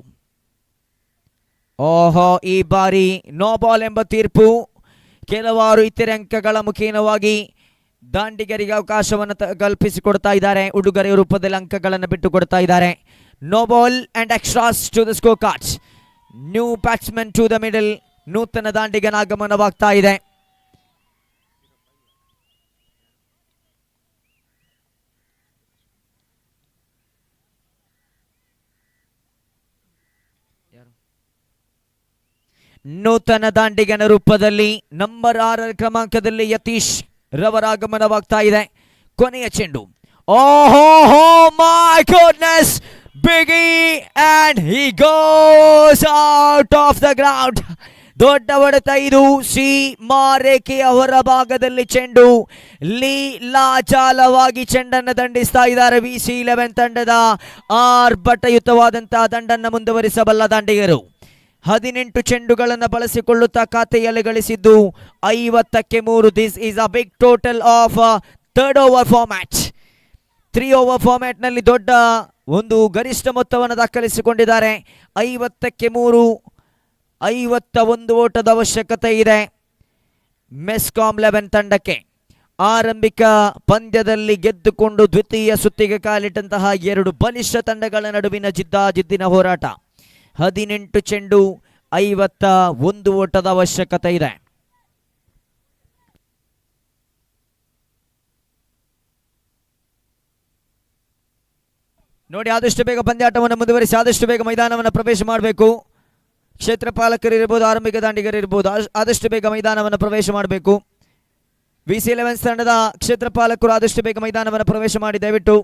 ಓಹೋ, ಈ ಬಾರಿ ನೋ ಬಾಲ್ ಎಂಬ ತೀರ್ಪು ಕೆಲವಾರು ಇತರೆ ಅಂಕಗಳ ಮುಖೇನವಾಗಿ ದಾಂಡಿಗರಿಗೆ ಅವಕಾಶವನ್ನು ಕಲ್ಪಿಸಿಕೊಡ್ತಾ ಇದ್ದಾರೆ. ಉಡುಗೊರೆ ರೂಪದಲ್ಲಿ ಅಂಕಗಳನ್ನು ಬಿಟ್ಟು ಕೊಡ್ತಾ ಇದ್ದಾರೆ. No ball and extras to the score cards. New batsman to the middle. ನೂತನ ದಾಂಡಿಗನ ಆಗಮನವಾಗ್ತಾ ಇದೆ. ನೂತನ ದಾಂಡಿಗನ ರೂಪದಲ್ಲಿ ನಂಬರ್ 6 ಕ್ರಮಾಂಕದಲ್ಲಿ ಯತೀಶ್ ರವರ ಆಗಮನವಾಗ್ತಾ ಇದೆ. ಕೊನೆಯ ಚೆಂಡು. ಓಹೋ, ಮೈ ಗುಡ್ನೆಸ್, ಬಿಗಿ and he goes out of the ground. ದೊಡ್ಡ ಹೊಡೆತ ಇದು. ಸೀಮಾ ರೇಖೆಯ ಹೊರಭಾಗದಲ್ಲಿ ಚೆಂಡು. ಲೀಲಾಚಾಲವಾಗಿ ಚೆಂಡನ್ನು ದಂಡಿಸ್ತಾ ಇದ್ದಾರೆ VC11 ತಂಡದ ಆರ್ಭಟಯುತವಾದಂತಹ ದಂಡನ್ನು ಮುಂದುವರಿಸಬಲ್ಲ ದಾಂಡಿಗರು. 18 ಚೆಂಡುಗಳನ್ನು ಬಳಸಿಕೊಳ್ಳುತ್ತಾ ಖಾತೆಯಲ್ಲಿ ಗಳಿಸಿದ್ದು 50ಕ್ಕೆ 3. This is a big total of 3rd over format. 3 over ಫಾರ್ಮ್ಯಾಟ್ನಲ್ಲಿ ದೊಡ್ಡ ಒಂದು ಗರಿಷ್ಠ ಮೊತ್ತವನ್ನು ದಾಖಲಿಸಿಕೊಂಡಿದ್ದಾರೆ. 50ಕ್ಕೆ 3, 51 ಓಟದ ಅವಶ್ಯಕತೆ ಇದೆ ಮೆಸ್ಕಾಂ 11 ತಂಡಕ್ಕೆ. ಆರಂಭಿಕ ಪಂದ್ಯದಲ್ಲಿ ಗೆದ್ದುಕೊಂಡು ದ್ವಿತೀಯ ಸುತ್ತಿಗೆ ಕಾಲಿಟ್ಟಂತಹ 2 ಬಲಿಷ್ಠ ತಂಡಗಳ ನಡುವಿನ ಜಿದ್ದಿನ ಹೋರಾಟ. 18 ಚೆಂಡು, 51 ಓಟದ ಅವಶ್ಯಕತೆ ಇದೆ. ನೋಡಿ, ಆದಷ್ಟು ಬೇಗ ಪಂದ್ಯಾಟವನ್ನು ಮುಂದುವರಿಸಿ ಆದಷ್ಟು ಬೇಗ ಮೈದಾನವನ್ನು ಪ್ರವೇಶ ಮಾಡಬೇಕು. ಕ್ಷೇತ್ರ ಪಾಲಕರಿರ್ಬೋದು, ಆರಂಭಿಕ ದಾಂಡಿಗರಿರ್ಬೋದು, ಆದಷ್ಟು ಬೇಗ ಮೈದಾನವನ್ನು ಪ್ರವೇಶ ಮಾಡಬೇಕು. VC11 ತಂಡದ ಕ್ಷೇತ್ರ ಪಾಲಕರು ಆದಷ್ಟು ಬೇಗ ಮೈದಾನವನ್ನು ಪ್ರವೇಶ ಮಾಡಿ ದಯವಿಟ್ಟು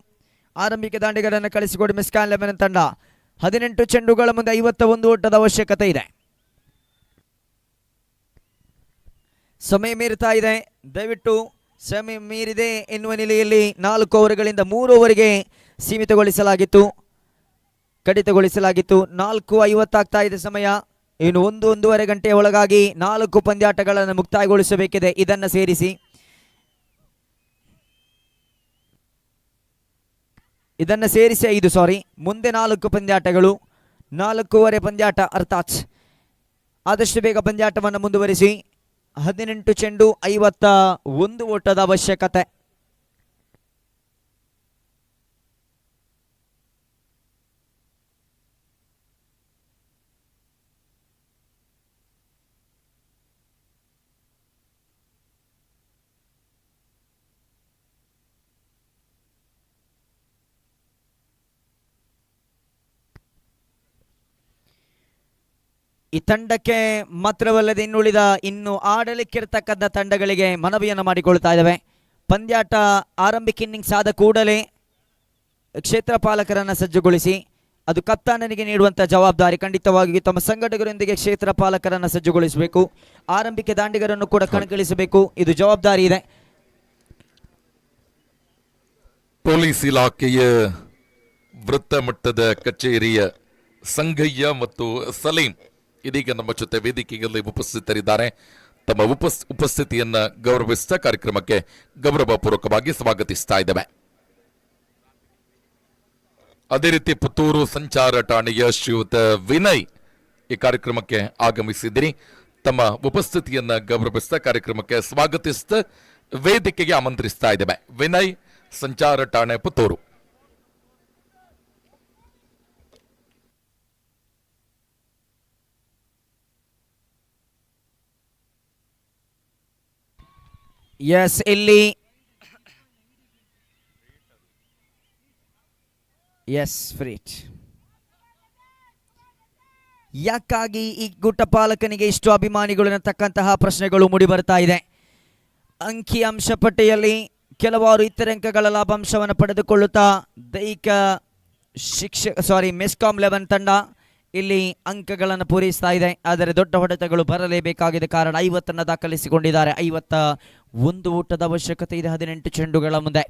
ಆರಂಭಿಕ ದಾಂಡಿಗರನ್ನು ಕಳಿಸಿಕೊಡಿ. ಮೆಸ್ಕಾಂ 11 ತಂಡ 18 ಚೆಂಡುಗಳ ಮುಂದೆ 51 ಓಟದ ಅವಶ್ಯಕತೆ ಇದೆ. ಸಮಯ ಮೀರ್ತಾ ಇದೆ. ದಯವಿಟ್ಟು ಸಮಯ ಮೀರಿದೆ ಎನ್ನುವ ನೆಲೆಯಲ್ಲಿ 4 ಓವರ್ಗಳಿಂದ 3 ಓವರ್ಗೆ ಕಡಿತಗೊಳಿಸಲಾಗಿತ್ತು. 4:50 ಆಗ್ತಾ ಇದೆ ಸಮಯ. ಇನ್ನು ಒಂದೂವರೆ ಗಂಟೆಯ ಒಳಗಾಗಿ 4 ಪಂದ್ಯಾಟಗಳನ್ನು ಮುಕ್ತಾಯಗೊಳಿಸಬೇಕಿದೆ. ಇದನ್ನು ಸೇರಿಸಿ 5 ಮುಂದೆ 4 ಪಂದ್ಯಾಟಗಳು, 4.5 ಪಂದ್ಯಾಟ ಅರ್ಥಾತ್ ಆದಷ್ಟು ಬೇಗ ಪಂದ್ಯಾಟವನ್ನು ಮುಂದುವರಿಸಿ. 18 ಚೆಂಡು 51 ಓಟದ ಅವಶ್ಯಕತೆ. ಈ ತಂಡಕ್ಕೆ ಮಾತ್ರವಲ್ಲದೆ ಇನ್ನು ಆಡಲಿಕ್ಕಿರ್ತಕ್ಕಂಥ ತಂಡಗಳಿಗೆ ಮನವಿಯನ್ನು ಮಾಡಿಕೊಳ್ತಾ ಇದ್ದಾವೆ. ಪಂದ್ಯಾಟ ಆರಂಭಿಕ ಇನ್ನಿಂಗ್ಸ್ ಆದ ಕೂಡಲೇ ಕ್ಷೇತ್ರ ಪಾಲಕರನ್ನು ಸಜ್ಜುಗೊಳಿಸಿ. ಅದು ಕಪ್ತಾನನಿಗೆ ನೀಡುವಂಥ ಜವಾಬ್ದಾರಿ. ಖಂಡಿತವಾಗಿಯೂ ತಮ್ಮ ಸಂಘಟಕರೊಂದಿಗೆ ಕ್ಷೇತ್ರ ಪಾಲಕರನ್ನು ಸಜ್ಜುಗೊಳಿಸಬೇಕು. ಆರಂಭಿಕ ದಾಂಡಿಗರನ್ನು ಕೂಡ ಕಣಕ್ಕಿಳಿಸಬೇಕು. ಇದು ಜವಾಬ್ದಾರಿ ಇದೆ. ಪೊಲೀಸ್ ಇಲಾಖೆಯ ವೃತ್ತ ಮಟ್ಟದ ಕಚೇರಿಯ ಸಂಗಯ್ಯ ಮತ್ತು ಸಲೀಂ ಇದೀಗ ನಮ್ಮ ಜೊತೆ ವೇದಿಕೆಯಲ್ಲಿ ಉಪಸ್ಥಿತರಿದ್ದಾರೆ. ತಮ್ಮ ಉಪಸ್ಥಿತಿಯನ್ನ ಗೌರವಿಸಿದ ಕಾರ್ಯಕ್ರಮಕ್ಕೆ ಗೌರವಪೂರ್ವಕವಾಗಿ ಸ್ವಾಗತಿಸ್ತಾ ಇದ್ದೇವೆ. ಅದೇ ರೀತಿ ಪುತ್ತೂರು ಸಂಚಾರ ಠಾಣೆಯ ಶ್ರೀಯುತ ವಿನಯ್ ಈ ಕಾರ್ಯಕ್ರಮಕ್ಕೆ ಆಗಮಿಸಿದಿರಿ. ತಮ್ಮ ಉಪಸ್ಥಿತಿಯನ್ನ ಗೌರವಿಸಿದ ಕಾರ್ಯಕ್ರಮಕ್ಕೆ ಸ್ವಾಗತಿಸಿದ ವೇದಿಕೆಗೆ ಆಮಂತ್ರಿಸ್ತಾ ಇದ್ದೇವೆ. ವಿನಯ್, ಸಂಚಾರ ಠಾಣೆ ಪುತ್ತೂರು. ಇಲ್ಲಿ ಫ್ರೀಟ್. ಯಾಕಾಗಿ ಈ ಗುಟ್ಟ ಪಾಲಕನಿಗೆ ಇಷ್ಟು ಅಭಿಮಾನಿಗಳು ಅನ್ನತಕ್ಕಂತಹ ಪ್ರಶ್ನೆಗಳು ಮೂಡಿ ಬರ್ತಾ ಇದೆ. ಅಂಕಿ ಅಂಶ ಪಟ್ಟಿಯಲ್ಲಿ ಕೆಲವಾರು ಇತರೆ ಅಂಕಗಳ ಲಾಭಾಂಶವನ್ನು ಪಡೆದುಕೊಳ್ಳುತ್ತಾ ಮೆಸ್ಕಾಂ 11 ತಂಡ ಇಲ್ಲಿ ಅಂಕಗಳನ್ನು ಪೂರೈಸ್ತಾ ಇದೆ. ಆದರೆ ದೊಡ್ಡ ಹೊಡೆತಗಳು ಬರಲೇಬೇಕಾಗಿದೆ. ಕಾರಣ 50 ದಾಖಲಿಸಿಕೊಂಡಿದ್ದಾರೆ. 51 ಓಟದ ಅವಶ್ಯಕತೆ ಇದೆ 18 ಚೆಂಡುಗಳ ಮುಂದೆ.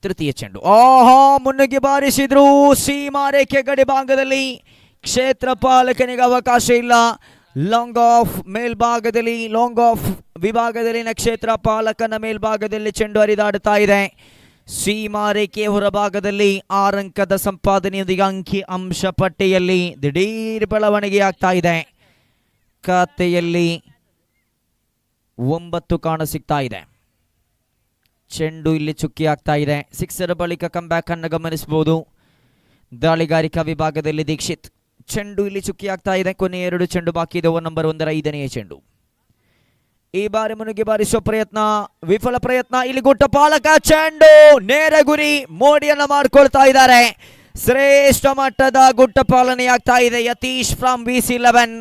ತೃತೀಯ ಚೆಂಡು ಮುನ್ನುಗ್ಗಿ ಬಾರಿಸಿದ್ರು. ಸೀಮಾ ರೇಖೆ ಗಡಿ ಭಾಗದಲ್ಲಿ ಕ್ಷೇತ್ರ ಪಾಲಕನಿಗೆ ಅವಕಾಶ ಇಲ್ಲ. ಲಾಂಗ್ ಆಫ್ ಮೇಲ್ಭಾಗದಲ್ಲಿ, ಲಾಂಗ್ ಆಫ್ ವಿಭಾಗದಲ್ಲಿನ ಕ್ಷೇತ್ರ ಪಾಲಕನ ಮೇಲ್ಭಾಗದಲ್ಲಿ ಚೆಂಡು ಹರಿದಾಡುತ್ತಾ ಇದೆ. ಸೀಮಾ ರೇಖೆ ಹೊರಭಾಗದಲ್ಲಿ 6 ಅಂಕದ ಸಂಪಾದನೆಯೊಂದಿಗೆ ಅಂಕಿ ಅಂಶ ಪಟ್ಟಿಯಲ್ಲಿ ದಿಢೀರ್ ಬೆಳವಣಿಗೆ ಆಗ್ತಾ ಇದೆ. ಖಾತೆಯಲ್ಲಿ 9 ಕಾಣಸಿಗ್ತಾ ಇದೆ. ಚೆಂಡು ಇಲ್ಲಿ ಚುಕ್ಕಿ ಆಗ್ತಾ ಇದೆ. 6 ಬಳಿಕ ಕಮ್ಬ್ಯಾಕ್ ಅನ್ನು ಗಮನಿಸಬಹುದು. ದಾಳಿಗಾರಿಕಾ ವಿಭಾಗದಲ್ಲಿ ದೀಕ್ಷಿತ್. ಚೆಂಡು ಇಲ್ಲಿ ಚುಕ್ಕಿ ಆಗ್ತಾ ಇದೆ. ಕೊನೆಯ 2 ಚೆಂಡು ಬಾಕಿ ಇದೆ. ನಂಬರ್ 1ರ 5ನೇ ಚೆಂಡು. ಈ ಬಾರಿ ಮುನ್ನುಗ್ಗಿ ಬಾರಿಸುವ ಪ್ರಯತ್ನ, ವಿಫಲ ಪ್ರಯತ್ನ. ಇಲ್ಲಿ ಗುಟ್ಟ ಪಾಲಕ ಚೆಂಡು ನೇರ ಗುರಿ, ಮೋಡಿಯನ್ನ ಮಾಡ್ಕೊಳ್ತಾ ಇದ್ದಾರೆ. ಶ್ರೇಷ್ಠ ಮಟ್ಟದ ಗುಟ್ಟ ಪಾಲನೆ ಆಗ್ತಾ ಇದೆ. ಯತೀಶ್ ಫ್ರಮ್ VC11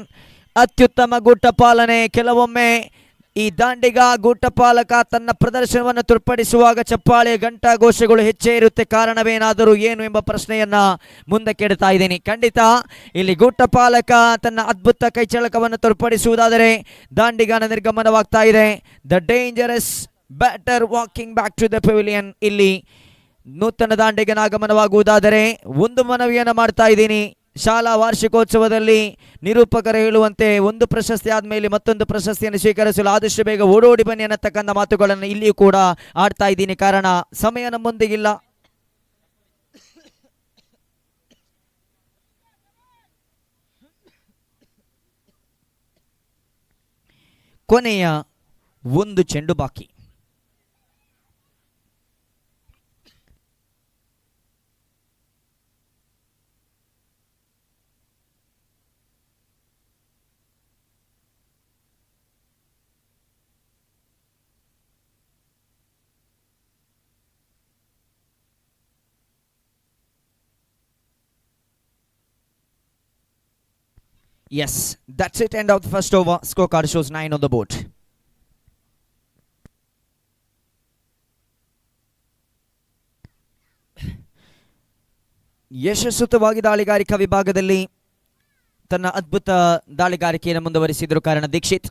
ಅತ್ಯುತ್ತಮ ಗುಟ್ಟ ಪಾಲನೆ. ಕೆಲವೊಮ್ಮೆ ಈ ದಾಂಡಿಗ ಗುಟ್ಟ ಪಾಲಕ ತನ್ನ ಪ್ರದರ್ಶನವನ್ನು ತೋರ್ಪಡಿಸುವಾಗ ಚಪ್ಪಾಳೆ ಘಂಟಾ ಘೋಷಗಳು ಹೆಚ್ಚೇ ಇರುತ್ತೆ. ಕಾರಣವೇನಾದರೂ ಏನು ಎಂಬ ಪ್ರಶ್ನೆಯನ್ನ ಮುಂದಕ್ಕೆ ಇಡ್ತಾ ಇದ್ದೀನಿ. ಖಂಡಿತ ಇಲ್ಲಿ ಗುಟ್ಟ ಪಾಲಕ ತನ್ನ ಅದ್ಭುತ ಕೈಚಳಕವನ್ನು ತೋರ್ಪಡಿಸುವುದಾದರೆ ದಾಂಡಿಗನ ನಿರ್ಗಮನವಾಗ್ತಾ ಇದೆ. The dangerous batter walking back to the pavilion. ಇಲ್ಲಿ ನೂತನ ದಾಂಡಿಗನ ಆಗಮನವಾಗುವುದಾದರೆ ಒಂದು ಮನವಿಯನ್ನು ಮಾಡ್ತಾ ಇದ್ದೀನಿ. ಶಾಲಾ ವಾರ್ಷಿಕೋತ್ಸವದಲ್ಲಿ ನಿರೂಪಕರು ಹೇಳುವಂತೆ ಒಂದು ಪ್ರಶಸ್ತಿ ಆದಮೇಲೆ ಮತ್ತೊಂದು ಪ್ರಶಸ್ತಿಯನ್ನು ಸ್ವೀಕರಿಸಲು ಆದಷ್ಟು ಬೇಗ ಓಡೋಡಿ ಬನ್ನಿ ಅನ್ನತಕ್ಕಂಥ ಮಾತುಗಳನ್ನು ಇಲ್ಲಿಯೂ ಕೂಡ ಆಡ್ತಾ ಇದ್ದೀನಿ. ಕಾರಣ ಸಮಯ ನಮ್ಮೊಂದಿಗಿಲ್ಲ. ಕೊನೆಯ 1 ಚೆಂಡು ಬಾಕಿ. Yes, that's it. End of the first over. Scorecard shows 9 on the board. ಯಶಸ್ವಿತವಾಗಿ ದಾಳಿಗಾರಿಕಾ ವಿಭಾಗದಲ್ಲಿ ತನ್ನ ಅದ್ಭುತ ದಾಳಿಗಾರಿಕೆಯನ್ನು ಮುಂದುವರಿಸಿದರು. ಕಾರಣ ದೀಕ್ಷಿತ್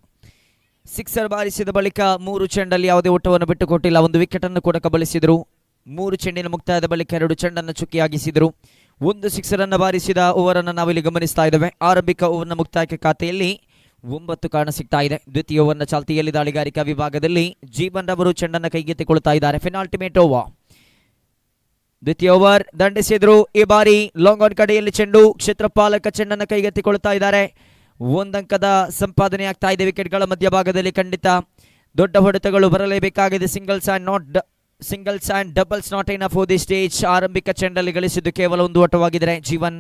6 ಬಾರಿಸಿದ ಬಳಿಕ 3 ಚೆಂಡಲ್ಲಿ ಯಾವುದೇ ಓಟವನ್ನು ಬಿಟ್ಟುಕೊಟ್ಟಿಲ್ಲ. 1 ವಿಕೆಟ್ ಅನ್ನು ಕೂಡ ಕಬಳಿಸಿದರು. 3 ಚೆಂಡಿನ ಮುಕ್ತಾಯದ ಬಳಿಕ 2 ಚೆಂಡನ್ನು ಚುಕ್ಕಿಯಾಗಿಸಿದರು. 1 ಸಿಕ್ಸರ್ ಅನ್ನು ಬಾರಿಸಿದ ಓವರ್ ಅನ್ನು ನಾವಿಲ್ಲಿ ಗಮನಿಸ್ತಾ ಇದ್ದೇವೆ. ಆರಂಭಿಕ ಓವರ್ನ ಮುಕ್ತಾಯಕ್ಕೆ ಖಾತೆಯಲ್ಲಿ 9 ಕಾಣಸಿಗ್ತಾ ಇದೆ. ದ್ವಿತೀಯ ಓವರ್ನ ಚಾಲ್ತಿಯಲ್ಲಿ ದಾಳಿಗಾರಿಕಾ ವಿಭಾಗದಲ್ಲಿ ಜೀವನ್ ಅವರು ಚೆಂಡನ್ನು ಕೈಗೆತ್ತಿಕೊಳ್ಳುತ್ತಾ ಇದ್ದಾರೆ. ಫೆನಾಲ್ಟಿಮೇಟ್ ಓವರ್. ದ್ವಿತೀಯ ಓವರ್ ದಂಡಿಸಿದ್ರು. ಈ ಬಾರಿ ಲಾಂಗ್ ಆನ್ ಕಡೆಯಲ್ಲಿ ಚೆಂಡು. ಕ್ಷೇತ್ರಪಾಲಕ ಚೆಂಡನ್ನು ಕೈಗೆತ್ತಿಕೊಳ್ಳುತ್ತಾ ಇದ್ದಾರೆ. 1 ಅಂಕದ ಸಂಪಾದನೆ ಆಗ್ತಾ ಇದೆ. ವಿಕೆಟ್ಗಳ ಮಧ್ಯಭಾಗದಲ್ಲಿ ಖಂಡಿತ ದೊಡ್ಡ ಹೊಡೆತಗಳು ಬರಲೇಬೇಕಾಗಿದೆ. Singles and doubles not enough for the stage. ಆರಂಭಿಕ ಚೆಂಡಲ್ಲಿ ಗಳಿಸಿದ್ದು ಕೇವಲ 1 ಓಟವಾಗಿದ್ದಾರೆ. Jeevan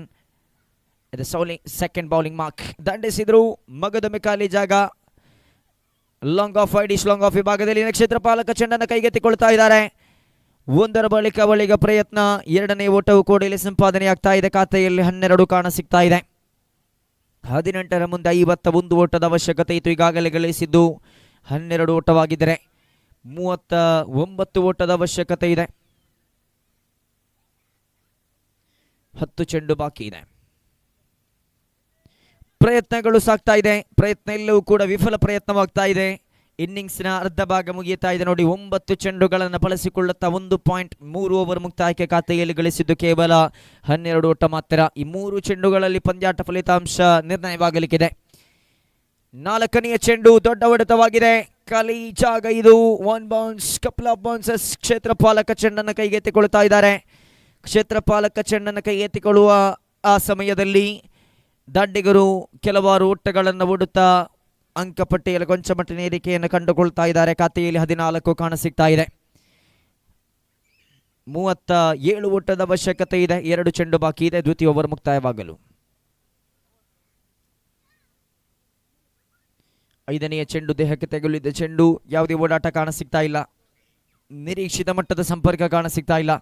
second bowling mark. ದಂಡಿಸಿದ್ರು. ಮಗದೊಮ್ಮೆ ಖಾಲಿ ಜಾಗ. Long off widish long off ವಿಭಾಗದಲ್ಲಿ ಕ್ಷೇತ್ರಪಾಲಕ ಚೆಂಡನ್ನು ಕೈಗೆತ್ತಿಕೊಳ್ತಾ ಇದ್ದಾರೆ. 1 ಬಳಿಕ ಬಳಿಕ ಪ್ರಯತ್ನ. 2ನೇ ಓಟವು ಕೂಡ ಇಲ್ಲಿ ಸಂಪಾದನೆ ಆಗ್ತಾ ಇದೆ. ಖಾತೆಯಲ್ಲಿ 12 ಕಾಣಸಿಗ್ತಾ ಇದೆ. 18ರ ಮುಂದೆ 51 ಓಟದ ಅವಶ್ಯಕತೆ ಇತ್ತು. ಈಗಾಗಲೇ ಗಳಿಸಿದ್ದು 12 ಓಟವಾಗಿದ್ದರೆ 39 ಓಟದ ಅವಶ್ಯಕತೆ ಇದೆ. 10 ಚೆಂಡು ಬಾಕಿ ಇದೆ. ಪ್ರಯತ್ನಗಳು ಸಾಗ್ತಾ ಇದೆ. ಪ್ರಯತ್ನ ಎಲ್ಲವೂ ಕೂಡ ವಿಫಲ ಪ್ರಯತ್ನವಾಗ್ತಾ ಇದೆ. ಇನ್ನಿಂಗ್ಸ್ನ ಅರ್ಧ ಭಾಗ ಮುಗಿಯುತ್ತಾ ಇದೆ ನೋಡಿ. 9 ಚೆಂಡುಗಳನ್ನು ಬಳಸಿಕೊಳ್ಳುತ್ತಾ 1.3 ಓವರ್ ಮುಕ್ತಾಯಕ್ಕೆ ಖಾತೆಯಲ್ಲಿ ಗಳಿಸಿದ್ದು ಕೇವಲ 12 ಓಟ ಮಾತ್ರ. ಈ 3 ಚೆಂಡುಗಳಲ್ಲಿ ಪಂದ್ಯಾಟ ಫಲಿತಾಂಶ ನಿರ್ಣಯವಾಗಲಿಕ್ಕಿದೆ. 4ನೇ ಚೆಂಡು ದೊಡ್ಡ ಹೊಡೆತವಾಗಿದೆ. ಖಾಲಿ ಜಾಗ ಇದು. 1 ಬೌನ್ಸ್, ಕಪಲ್ ಆಫ್ ಬೌನ್ಸಸ್. ಕ್ಷೇತ್ರಪಾಲಕ ಚೆಂಡನ್ನು ಕೈಗೆತ್ತಿಕೊಳ್ಳುತ್ತಾ ಇದ್ದಾರೆ. ಕ್ಷೇತ್ರಪಾಲಕ ಚೆಂಡನ್ನು ಕೈಗೆತ್ತಿಕೊಳ್ಳುವ ಆ ಸಮಯದಲ್ಲಿ ದಾಂಡಿಗರು ಕೆಲವಾರು ಓಟಗಳನ್ನು ಓಡುತ್ತಾ ಅಂಕಪಟ್ಟಿಯಲ್ಲಿ ಕೊಂಚ ಮಟ್ಟಿನ ಏರಿಕೆಯನ್ನು ಕಂಡುಕೊಳ್ತಾ ಇದ್ದಾರೆ. ಖಾತೆಯಲ್ಲಿ 14 ಕಾಣಸಿಗ್ತಾ ಇದೆ. 37 ಓಟದ ಅವಶ್ಯಕತೆ ಇದೆ. 2 ಚೆಂಡು ಬಾಕಿ ಇದೆ ದ್ವಿತೀಯ ಓವರ್ ಮುಕ್ತಾಯವಾಗಲು. 5ನೇ ಚೆಂಡು ದೇಹಕ್ಕೆ ತಗುಲಿದ್ದ ಚೆಂಡು. ಯಾವುದೇ ಓಡಾಟ ಕಾಣಸಿಗ್ತಾ ಇಲ್ಲ. ನಿರೀಕ್ಷಿತ ಮಟ್ಟದ ಸಂಪರ್ಕ ಕಾಣಸಿಗ್ತಾ ಇಲ್ಲ.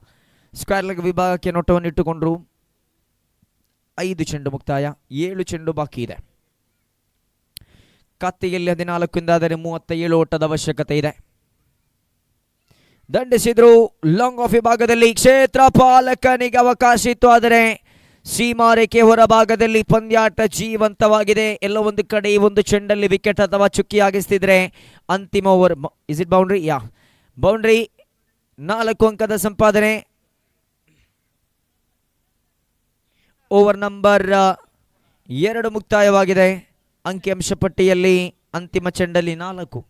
ಸ್ಕ್ವೇರ್ ಲೆಗ್ ವಿಭಾಗಕ್ಕೆ ನೋಟವನ್ನು ಇಟ್ಟುಕೊಂಡ್ರು. 5 ಚೆಂಡು ಮುಕ್ತಾಯ. 7 ಚೆಂಡು ಬಾಕಿ ಇದೆ. ಖಾತೆಯಲ್ಲಿ 14 ಎಂದಾದರೆ 37 ಓಟದ ಅವಶ್ಯಕತೆ ಇದೆ. ದಂಡಿಸಿದ್ರು. ಲಾಂಗ್ ಆಫ್ ವಿಭಾಗದಲ್ಲಿ ಕ್ಷೇತ್ರಪಾಲಕನಿಗೆ ಅವಕಾಶ ಇತ್ತು. ಆದರೆ ಸೀಮಾರೇಖೆ ಹೊರಭಾಗದಲ್ಲಿ ಪಂದ್ಯಾಟ ಜೀವಂತವಾಗಿದೆ. ಎಲ್ಲ ಒಂದು ಕಡೆ ಒಂದು ಚೆಂಡಲ್ಲಿ ವಿಕೆಟ್ ಅಥವಾ ಚುಕ್ಕಿಯಾಗಿಸ್ತಿದ್ರೆ ಅಂತಿಮ over. Is it boundary? Boundary. 4 ಅಂಕದ ಸಂಪಾದನೆ. Over number 2 ಮುಕ್ತಾಯವಾಗಿದೆ. ಅಂಕಿಅಂಶ ಪಟ್ಟಿಯಲ್ಲಿ ಅಂತಿಮ ಚೆಂಡಲ್ಲಿ 4.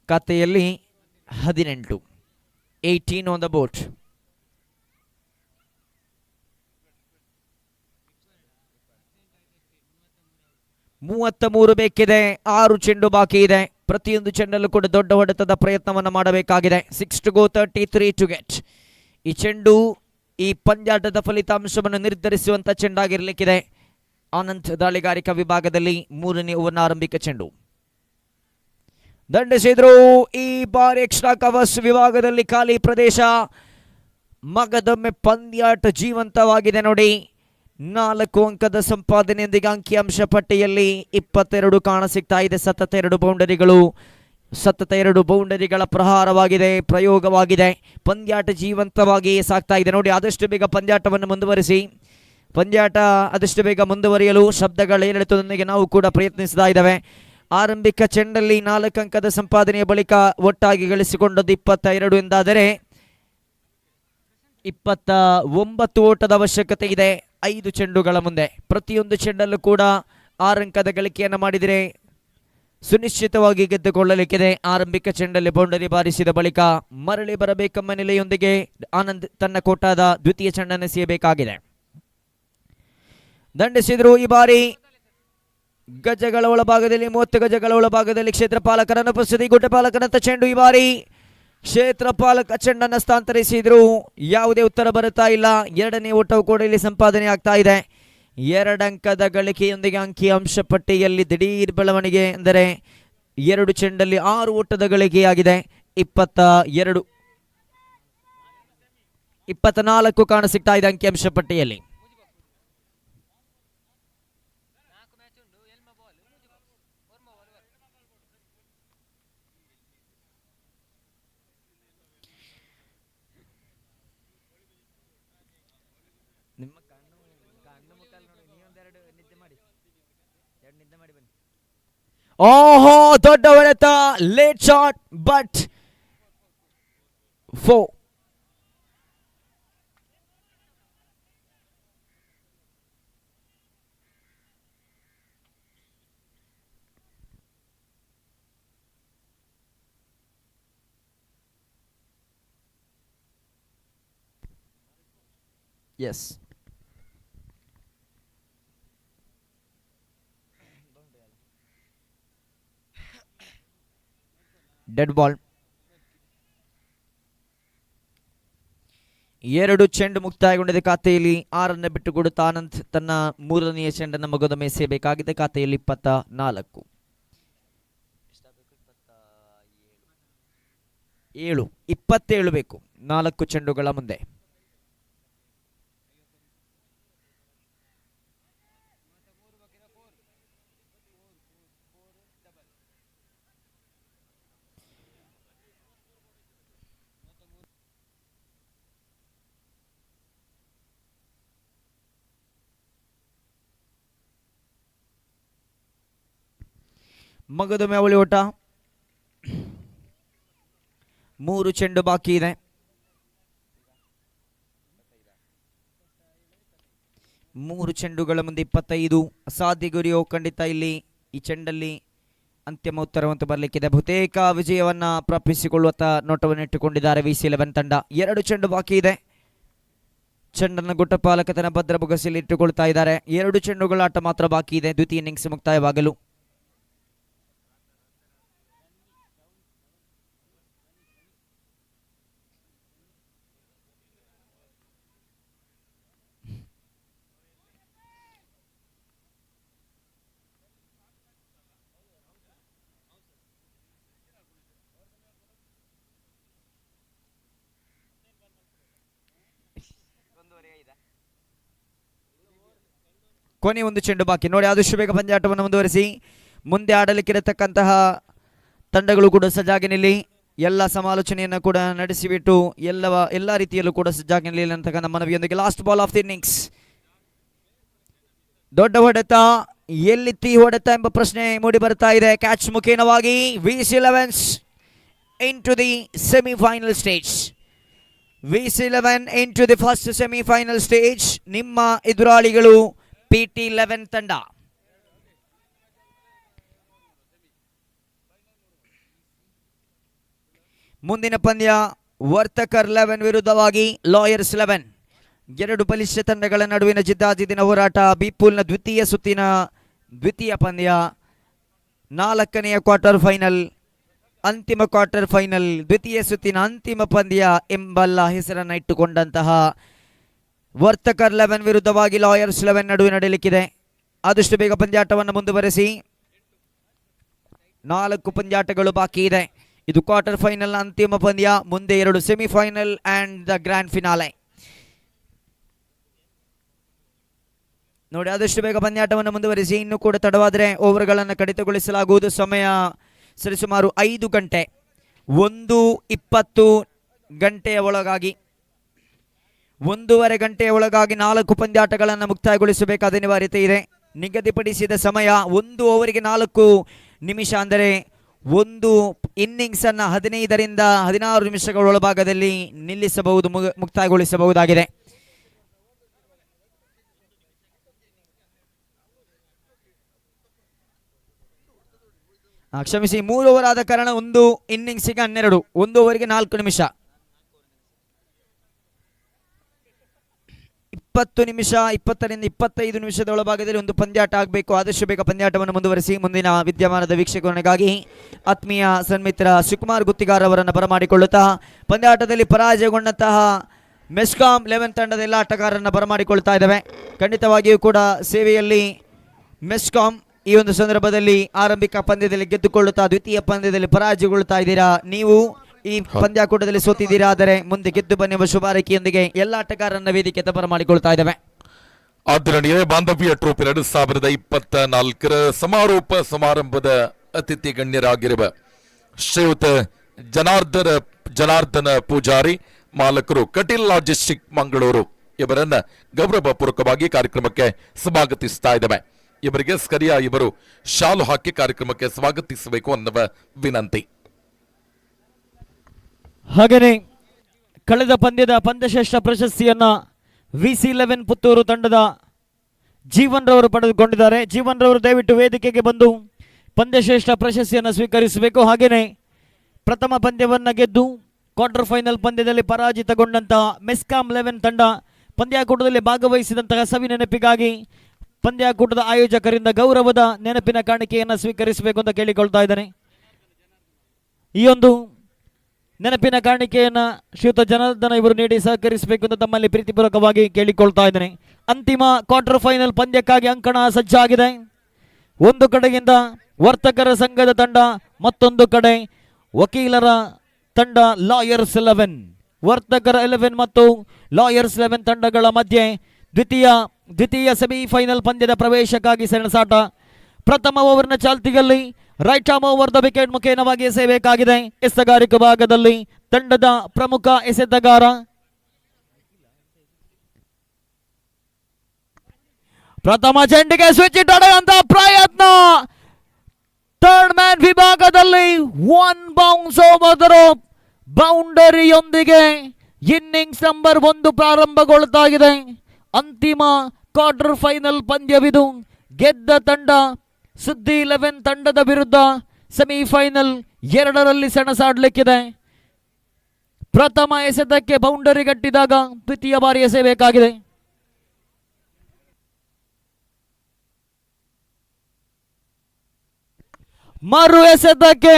ಖಾತೆಯಲ್ಲಿ 18. 18 ಆನ್ ದ ಬೋಟ್. 33 ಬೇಕಿದೆ. 6 ಚೆಂಡು ಬಾಕಿ ಇದೆ. ಪ್ರತಿಯೊಂದು ಚೆಂಡಲ್ಲೂ ಕೂಡ ದೊಡ್ಡ ಹೊಡೆತದ ಪ್ರಯತ್ನವನ್ನು ಮಾಡಬೇಕಾಗಿದೆ. 6 to go, 33 to get. ಈ ಚೆಂಡು ಈ ಪಂದ್ಯಾಟದ ಫಲಿತಾಂಶವನ್ನು ನಿರ್ಧರಿಸುವಂತ ಚೆಂಡಾಗಿರ್ಲಿಕ್ಕಿದೆ. ಆನಂದ್ ದಾಳಿಗಾರಿಕಾ ವಿಭಾಗದಲ್ಲಿ 3ನೇ ಓವರ್ನ ಆರಂಭಿಕ ಚೆಂಡು. ದಂಡಿಸಿದ್ರು. ಈ ಬಾರಿ ಎಕ್ಸ್ಟ್ರಾ ಕವರ್ಸ್ ವಿಭಾಗದಲ್ಲಿ ಖಾಲಿ ಪ್ರದೇಶ. ಮಗದೊಮ್ಮೆ ಪಂದ್ಯಾಟ ಜೀವಂತವಾಗಿದೆ ನೋಡಿ. 4 ಅಂಕದ ಸಂಪಾದನೆಯೊಂದಿಗೆ ಅಂಕಿಅಂಶ ಪಟ್ಟಿಯಲ್ಲಿ 22 ಕಾಣಸಿಗ್ತಾ ಇದೆ. ಸತತ 2 ಬೌಂಡರಿಗಳ ಪ್ರಹಾರವಾಗಿದೆ, ಪ್ರಯೋಗವಾಗಿದೆ. ಪಂದ್ಯಾಟ ಜೀವಂತವಾಗಿ ಸಾಗ್ತಾ ಇದೆ ನೋಡಿ. ಆದಷ್ಟು ಬೇಗ ಪಂದ್ಯಾಟವನ್ನು ಮುಂದುವರಿಸಿ. ಪಂದ್ಯಾಟ ಆದಷ್ಟು ಬೇಗ ಮುಂದುವರಿಯಲು ಶಬ್ದಗಳ ಏರಿಳಿತದೊಂದಿಗೆ ನಾವು ಕೂಡ ಪ್ರಯತ್ನಿಸ್ತಾ ಇದ್ದೇವೆ. ಆರಂಭಿಕ ಚೆಂಡಲ್ಲಿ 4 ಅಂಕದ ಸಂಪಾದನೆಯ ಬಳಿಕ ಒಟ್ಟಾಗಿ ಗಳಿಸಿಕೊಂಡದ್ದು 22 ಎಂದಾದರೆ 29 ಓಟದ ಅವಶ್ಯಕತೆ ಇದೆ 5 ಚೆಂಡುಗಳ ಮುಂದೆ. ಪ್ರತಿಯೊಂದು ಚೆಂಡಲ್ಲೂ ಕೂಡ 6 ಅಂಕದ ಗಳಿಕೆಯನ್ನು ಮಾಡಿದರೆ ಸುನಿಶ್ಚಿತವಾಗಿ ಗೆದ್ದುಕೊಳ್ಳಲಿಕ್ಕಿದೆ. ಆರಂಭಿಕ ಚೆಂಡಲ್ಲಿ ಬೌಂಡರಿ ಬಾರಿಸಿದ ಬಳಿಕ ಮರಳಿ ಬರಬೇಕೆಂಬ ನೆಲೆಯೊಂದಿಗೆ ಆನಂದ್ ತನ್ನ ಕೋಟಾದ ದ್ವಿತೀಯ ಚೆಂಡನ್ನು ಎಸೆಯಬೇಕಾಗಿದೆ. ದಂಡಿಸಿದ್ರು. ಈ ಬಾರಿ ಗಜಗಳ ಒಳಭಾಗದಲ್ಲಿ 30 ಗಜಗಳ ಒಳಭಾಗದಲ್ಲಿ ಕ್ಷೇತ್ರಪಾಲಕರನ್ನು ಉಪಸ್ಥಿತಿ. ಗುಡ್ಡಪಾಲಕನಂತ ಚೆಂಡು. ಈ ಬಾರಿ ಕ್ಷೇತ್ರಪಾಲಕ ಚೆಂಡನ್ನು ಸ್ಥಾಂತರಿಸಿದ್ರು. ಯಾವುದೇ ಉತ್ತರ ಬರುತ್ತಾ ಇಲ್ಲ. 2ನೇ ಓಟವು ಕೂಡ ಇಲ್ಲಿ ಸಂಪಾದನೆ ಆಗ್ತಾ ಇದೆ. 2 ಅಂಕದ ಗಳಿಕೆಯೊಂದಿಗೆ ಅಂಕಿಅಂಶ ಪಟ್ಟಿಯಲ್ಲಿ ದಿಢೀರ್ ಬೆಳವಣಿಗೆ. ಅಂದರೆ 2 ಚೆಂಡಲ್ಲಿ 6 ಓಟದ ಗಳಿಕೆಯಾಗಿದೆ. 24 ಕಾಣಸಿಗ್ತಾ ಇದೆ ಅಂಕಿಅಂಶ ಪಟ್ಟಿಯಲ್ಲಿ. ಓಹೋ, ದೊಡ್ಡ ಹೊಡೆತ, late shot, but 4. Yes. Dead ball. 2 ಚೆಂಡು ಮುಕ್ತಾಯಗೊಂಡಿದೆ ಖಾತೆಯಲ್ಲಿ. 6 ಬಿಟ್ಟುಕೊಡುತ್ತಾ ಆನಂದ್ ತನ್ನ 3ನೇ ಚೆಂಡನ್ನು ಮಗದ ಮೇಸೆಯಬೇಕಾಗಿದೆ. ಖಾತೆಯಲ್ಲಿ 24. 27 ಬೇಕು 4 ಚೆಂಡುಗಳ ಮುಂದೆ. ಮಗದ ಮೇವಳಿ ಓಟ. 3 ಚೆಂಡು ಬಾಕಿ ಇದೆ. 3 ಚೆಂಡುಗಳ ಮುಂದೆ 25. ಅಸಾಧ್ಯ ಗುರಿಯೋ ಖಂಡಿತ ಇಲ್ಲಿ ಈ ಚೆಂಡಲ್ಲಿ ಅಂತಿಮ ಉತ್ತರವಂತೂ ಬರಲಿಕ್ಕಿದೆ. ಬಹುತೇಕ ವಿಜಯವನ್ನ ಪ್ರಾಪಿಸಿಕೊಳ್ಳುವ ನೋಟವನ್ನು ಇಟ್ಟುಕೊಂಡಿದ್ದಾರೆ ವಿ11 ತಂಡ. 2 ಚೆಂಡು ಬಾಕಿ ಇದೆ. ಚೆಂಡನ್ನು ಗುಟ್ಟಪಾಲಕ ತನ್ನ ಭದ್ರ ಬೊಗಸೆಯಲ್ಲಿ ಇಟ್ಟುಕೊಳ್ತಾ ಇದ್ದಾರೆ. 2 ಚೆಂಡುಗಳ ಆಟ ಮಾತ್ರ ಬಾಕಿ ಇದೆ ದ್ವಿತೀಯ ಇನ್ನಿಂಗ್ಸ್ ಮುಕ್ತಾಯವಾಗಲು. ಕೊನೆ 1 ಚೆಂಡು ಬಾಕಿ. ನೋಡಿ, ಆದಷ್ಟು ಬೇಗ ಪಂದ್ಯಾಟವನ್ನು ಮುಂದುವರಿಸಿ. ಮುಂದೆ ಆಡಲಿಕ್ಕಿರತಕ್ಕಂತಹ ತಂಡಗಳು ಕೂಡ ಸಜ್ಜಾಗಿನಲ್ಲಿ ಎಲ್ಲ ಸಮಾಲೋಚನೆಯನ್ನು ಕೂಡ ನಡೆಸಿಬಿಟ್ಟು ಎಲ್ಲ ರೀತಿಯಲ್ಲೂ ಕೂಡ ಸಜ್ಜಾಗಿನಲ್ಲಿ ಅಂತಕ್ಕಂಥ ಮನವಿಯೊಂದಿಗೆ last ball of the innings. ದೊಡ್ಡ ಹೊಡೆತ, ಎಲ್ಲಿತ್ತಿ ಹೊಡೆತ ಎಂಬ ಪ್ರಶ್ನೆ ಮೂಡಿ ಬರ್ತಾ ಇದೆ. ಕ್ಯಾಚ್ ಮುಖೇನವಾಗಿ ವಿ11 into the semi-final stage. ವಿ11 into the first semi-final stage. ನಿಮ್ಮ ಎದುರಾಳಿಗಳು PT11 ತಂಡ. ಮುಂದಿನ ಪಂದ್ಯ ವರ್ತಕರ್ 11 ವಿರುದ್ಧವಾಗಿ ಲಾಯರ್ಸ್ 11. 2 ಬಲಿಷ್ಠ ತಂಡಗಳ ನಡುವಿನ ಜಿದ್ದಾಜಿದ್ದಿನ ಹೋರಾಟ. ಬಿಪೂಲ್ನ ದ್ವಿತೀಯ ಸುತ್ತಿನ ದ್ವಿತೀಯ ಪಂದ್ಯ. 4ನೇ ಕ್ವಾರ್ಟರ್ ಫೈನಲ್, ಅಂತಿಮ ಕ್ವಾರ್ಟರ್ ಫೈನಲ್, ದ್ವಿತೀಯ ಸುತ್ತಿನ ಅಂತಿಮ ಪಂದ್ಯ ಎಂಬಲ್ಲ ಹೆಸರನ್ನು ಇಟ್ಟುಕೊಂಡಂತಹ ವರ್ತಕರ್ 11 ವಿರುದ್ಧವಾಗಿ ಲಾಯರ್ಸ್ 11 ನಡುವೆ ನಡೆಯಲಿಕ್ಕಿದೆ. ಆದಷ್ಟು ಬೇಗ ಪಂದ್ಯಾಟವನ್ನು ಮುಂದುವರೆಸಿ. 4 ಪಂದ್ಯಾಟಗಳು ಬಾಕಿ ಇದೆ. ಇದು ಕ್ವಾರ್ಟರ್ ಫೈನಲ್ ಅಂತಿಮ ಪಂದ್ಯ. ಮುಂದೆ 2 semifinal and the grand finale. ನೋಡಿ, ಆದಷ್ಟು ಬೇಗ ಪಂದ್ಯಾಟವನ್ನು ಮುಂದುವರಿಸಿ. ಇನ್ನೂ ಕೂಡ ತಡವಾದರೆ ಓವರ್ಗಳನ್ನು ಕಡಿತಗೊಳಿಸಲಾಗುವುದು. ಸಮಯ ಸರಿಸುಮಾರು 5 ಗಂಟೆ. 1:20 ಗಂಟೆಯ ಒಳಗಾಗಿ 1:30 ಗಂಟೆಯ ಒಳಗಾಗಿ 4 ಪಂದ್ಯಾಟಗಳನ್ನು ಮುಕ್ತಾಯಗೊಳಿಸಬೇಕಾದ ಅನಿವಾರ್ಯತೆ ಇದೆ. ನಿಗದಿಪಡಿಸಿದ ಸಮಯ 1 ಓವರಿಗೆ 4 ನಿಮಿಷ, ಅಂದರೆ 1 ಇನ್ನಿಂಗ್ಸ್ ಅನ್ನು 15ರಿಂದ 16 ನಿಮಿಷಗಳ ಒಳಭಾಗದಲ್ಲಿ ನಿಲ್ಲಿಸಬಹುದು, ಮುಕ್ತಾಯಗೊಳಿಸಬಹುದಾಗಿದೆ. ಕ್ಷಮಿಸಿ, 3 ಓವರ್ ಆದ ಕಾರಣ 1 ಇನ್ನಿಂಗ್ಸಿಗೆ 12, 1 ಓವರಿಗೆ 4 ನಿಮಿಷ. 20 ನಿಮಿಷ, 20ರಿಂದ 25 ನಿಮಿಷದ ಒಳಭಾಗದಲ್ಲಿ 1 ಪಂದ್ಯಾಟ ಆಗಬೇಕು. ಆದಷ್ಟು ಬೇಗ ಪಂದ್ಯಾಟವನ್ನು ಮುಂದುವರಿಸಿ. ಮುಂದಿನ ವಿದ್ಯಮಾನದ ವೀಕ್ಷಕರಿಗಾಗಿ ಆತ್ಮೀಯ ಸನ್ಮಿತ್ರ ಶಿವಕುಮಾರ್ ಗುತ್ತಿಗಾರ್ ಅವರನ್ನು ಬರಮಾಡಿಕೊಳ್ಳುತ್ತಾ ಪಂದ್ಯಾಟದಲ್ಲಿ ಪರಾಜಯಗೊಂಡಂತಹ ಮೆಸ್ಕಾಂ 11 ತಂಡದ ಎಲ್ಲ ಆಟಗಾರರನ್ನು ಬರಮಾಡಿಕೊಳ್ತಾ ಇದ್ದಾವೆ. ಖಂಡಿತವಾಗಿಯೂ ಕೂಡ ಸೇವೆಯಲ್ಲಿ ಮೆಸ್ಕಾಂ ಈ ಒಂದು ಸಂದರ್ಭದಲ್ಲಿ ಆರಂಭಿಕ ಪಂದ್ಯದಲ್ಲಿ ಗೆದ್ದುಕೊಳ್ಳುತ್ತಾ ದ್ವಿತೀಯ ಪಂದ್ಯದಲ್ಲಿ ಪರಾಜಯಗೊಳ್ಳುತ್ತಾ ಇದ್ದೀರಾ. ನೀವು ಈ ಪಂದ್ಯಾಕೂಟದಲ್ಲಿ ಸೋತಿದ್ದೀರಾ, ಆದರೆ ಮುಂದೆ ಗೆದ್ದು ಬನ್ನುವ ಶುಭಾರೈಕೆಯೊಂದಿಗೆ ಎಲ್ಲ ಆಟಗಾರರನ್ನ ವೇದಿಕೆ ಬರಮಾಡಿಕೊಳ್ತಾ ಇದ್ದಾವೆ. ಆದರಣೀಯ ಬಾಂಧವ್ಯ ಟ್ರೋಫಿ 2024 ಸಮಾರೋಪ ಸಮಾರಂಭದ ಅತಿಥಿ ಗಣ್ಯರಾಗಿರುವ ಶ್ರೀಯುತ ಜನಾರ್ದನ ಪೂಜಾರಿ, ಮಾಲಕರು ಕಟೀಲ್ ಲಾಜಿಸ್ಟಿಕ್ ಮಂಗಳೂರು ಇವರನ್ನ ಗೌರವಪೂರ್ವಕವಾಗಿ ಕಾರ್ಯಕ್ರಮಕ್ಕೆ ಸ್ವಾಗತಿಸ್ತಾ ಇದ್ದೇವೆ. ಇವರಿಗೆ ಸ್ಕರಿಯಾ ಇವರು ಶಾಲು ಹಾಕಿ ಕಾರ್ಯಕ್ರಮಕ್ಕೆ ಸ್ವಾಗತಿಸಬೇಕು ಅನ್ನುವ ವಿನಂತಿ. ಹಾಗೆಯೇ ಕಳೆದ ಪಂದ್ಯದ ಪಂದ್ಯಶ್ರೇಷ್ಠ ಪ್ರಶಸ್ತಿಯನ್ನ VC11 ಪುತ್ತೂರು ತಂಡದ ಜೀವನ್ ರವರು ಪಡೆದುಕೊಂಡಿದ್ದಾರೆ. ಜೀವನ್ ರವರು ದಯವಿಟ್ಟು ವೇದಿಕೆಗೆ ಬಂದು ಪಂದ್ಯಶ್ರೇಷ್ಠ ಪ್ರಶಸ್ತಿಯನ್ನು ಸ್ವೀಕರಿಸಬೇಕು. ಹಾಗೆಯೇ ಪ್ರಥಮ ಪಂದ್ಯವನ್ನು ಗೆದ್ದು ಕ್ವಾರ್ಟರ್ ಫೈನಲ್ ಪಂದ್ಯದಲ್ಲಿ ಪರಾಜಿತಗೊಂಡಂತಹ ಮೆಸ್ಕಾಂ 11 ತಂಡ ಪಂದ್ಯಾಕೂಟದಲ್ಲಿ ಭಾಗವಹಿಸಿದಂತಹ ಸವಿ ನೆನಪಿಗಾಗಿ ಪಂದ್ಯಾಕೂಟದ ಆಯೋಜಕರಿಂದ ಗೌರವದ ನೆನಪಿನ ಕಾಣಿಕೆಯನ್ನು ಸ್ವೀಕರಿಸಬೇಕು ಅಂತ ಕೇಳಿಕೊಳ್ತಾ ಇದ್ದಾನೆ. ಈ ಒಂದು ನೆನಪಿನ ಕಾಣಿಕೆಯನ್ನು ಶ್ರೀಯುತ ಜನಾರ್ದನ ಇವರು ನೀಡಿ ಸಹಕರಿಸಬೇಕು ಅಂತ ತಮ್ಮಲ್ಲಿ ಪ್ರೀತಿಪೂರ್ವಕವಾಗಿ ಕೇಳಿಕೊಳ್ತಾ ಇದ್ದೇನೆ. ಅಂತಿಮ ಕ್ವಾರ್ಟರ್ ಫೈನಲ್ ಪಂದ್ಯಕ್ಕಾಗಿ ಅಂಕಣ ಸಜ್ಜಾಗಿದೆ. ಒಂದು ಕಡೆಯಿಂದ ವರ್ತಕರ ಸಂಘದ ತಂಡ, ಮತ್ತೊಂದು ಕಡೆ ವಕೀಲರ ತಂಡ ಲಾಯರ್ಸ್ 11. ವರ್ತಕರ 11 ಮತ್ತು ಲಾಯರ್ಸ್ 11 ತಂಡಗಳ ಮಧ್ಯೆ ದ್ವಿತೀಯ ಸೆಮಿಫೈನಲ್ ಪಂದ್ಯದ ಪ್ರವೇಶಕ್ಕಾಗಿ ಸೆಣಸಾಟ. ಪ್ರಥಮ ಓವರ್ನ ಚಾಲ್ತಿಯಲ್ಲಿ right arm over the wicket ಮುಖೇನವಾಗಿ ಎಸೆಯಬೇಕಾಗಿದೆ. ಎಸೆಗಾರಿಕೆ ಭಾಗದಲ್ಲಿ ತಂಡದ ಪ್ರಮುಖ ಎಸೆತಗಾರ ಪ್ರಥಮ ಚೆಂಡಿಗೆ ಸ್ವಿಚ್ ಇಟ್ ಹೊಡೆಯುವಂತ ಪ್ರಯತ್ನ. ಥರ್ಡ್ ಮ್ಯಾನ್ ವಿಭಾಗದಲ್ಲಿ 1 ಬೌನ್ಸ್ ಓವರ್ ದ ರೋಪ್ ಬೌಂಡರಿಯೊಂದಿಗೆ ಇನ್ನಿಂಗ್ಸ್ ನಂಬರ್ 1 ಪ್ರಾರಂಭಗೊಳ್ತಾ ಇದೆ. ಅಂತಿಮ ಕ್ವಾರ್ಟರ್ ಫೈನಲ್ ಪಂದ್ಯವಿದು. ಗೆದ್ದ ತಂಡ ಸುದ್ದಿ 11 ತಂಡದ ವಿರುದ್ಧ ಸೆಮಿಫೈನಲ್ 2ರಲ್ಲಿ ಸೆಣಸಾಡಲಿಕ್ಕಿದೆ. ಪ್ರಥಮ ಎಸೆತಕ್ಕೆ ಬೌಂಡರಿ ಗಟ್ಟಿದಾಗ ದ್ವಿತೀಯ ಬಾರಿ ಎಸೆಯಬೇಕಾಗಿದೆ. ಮರು ಎಸೆತಕ್ಕೆ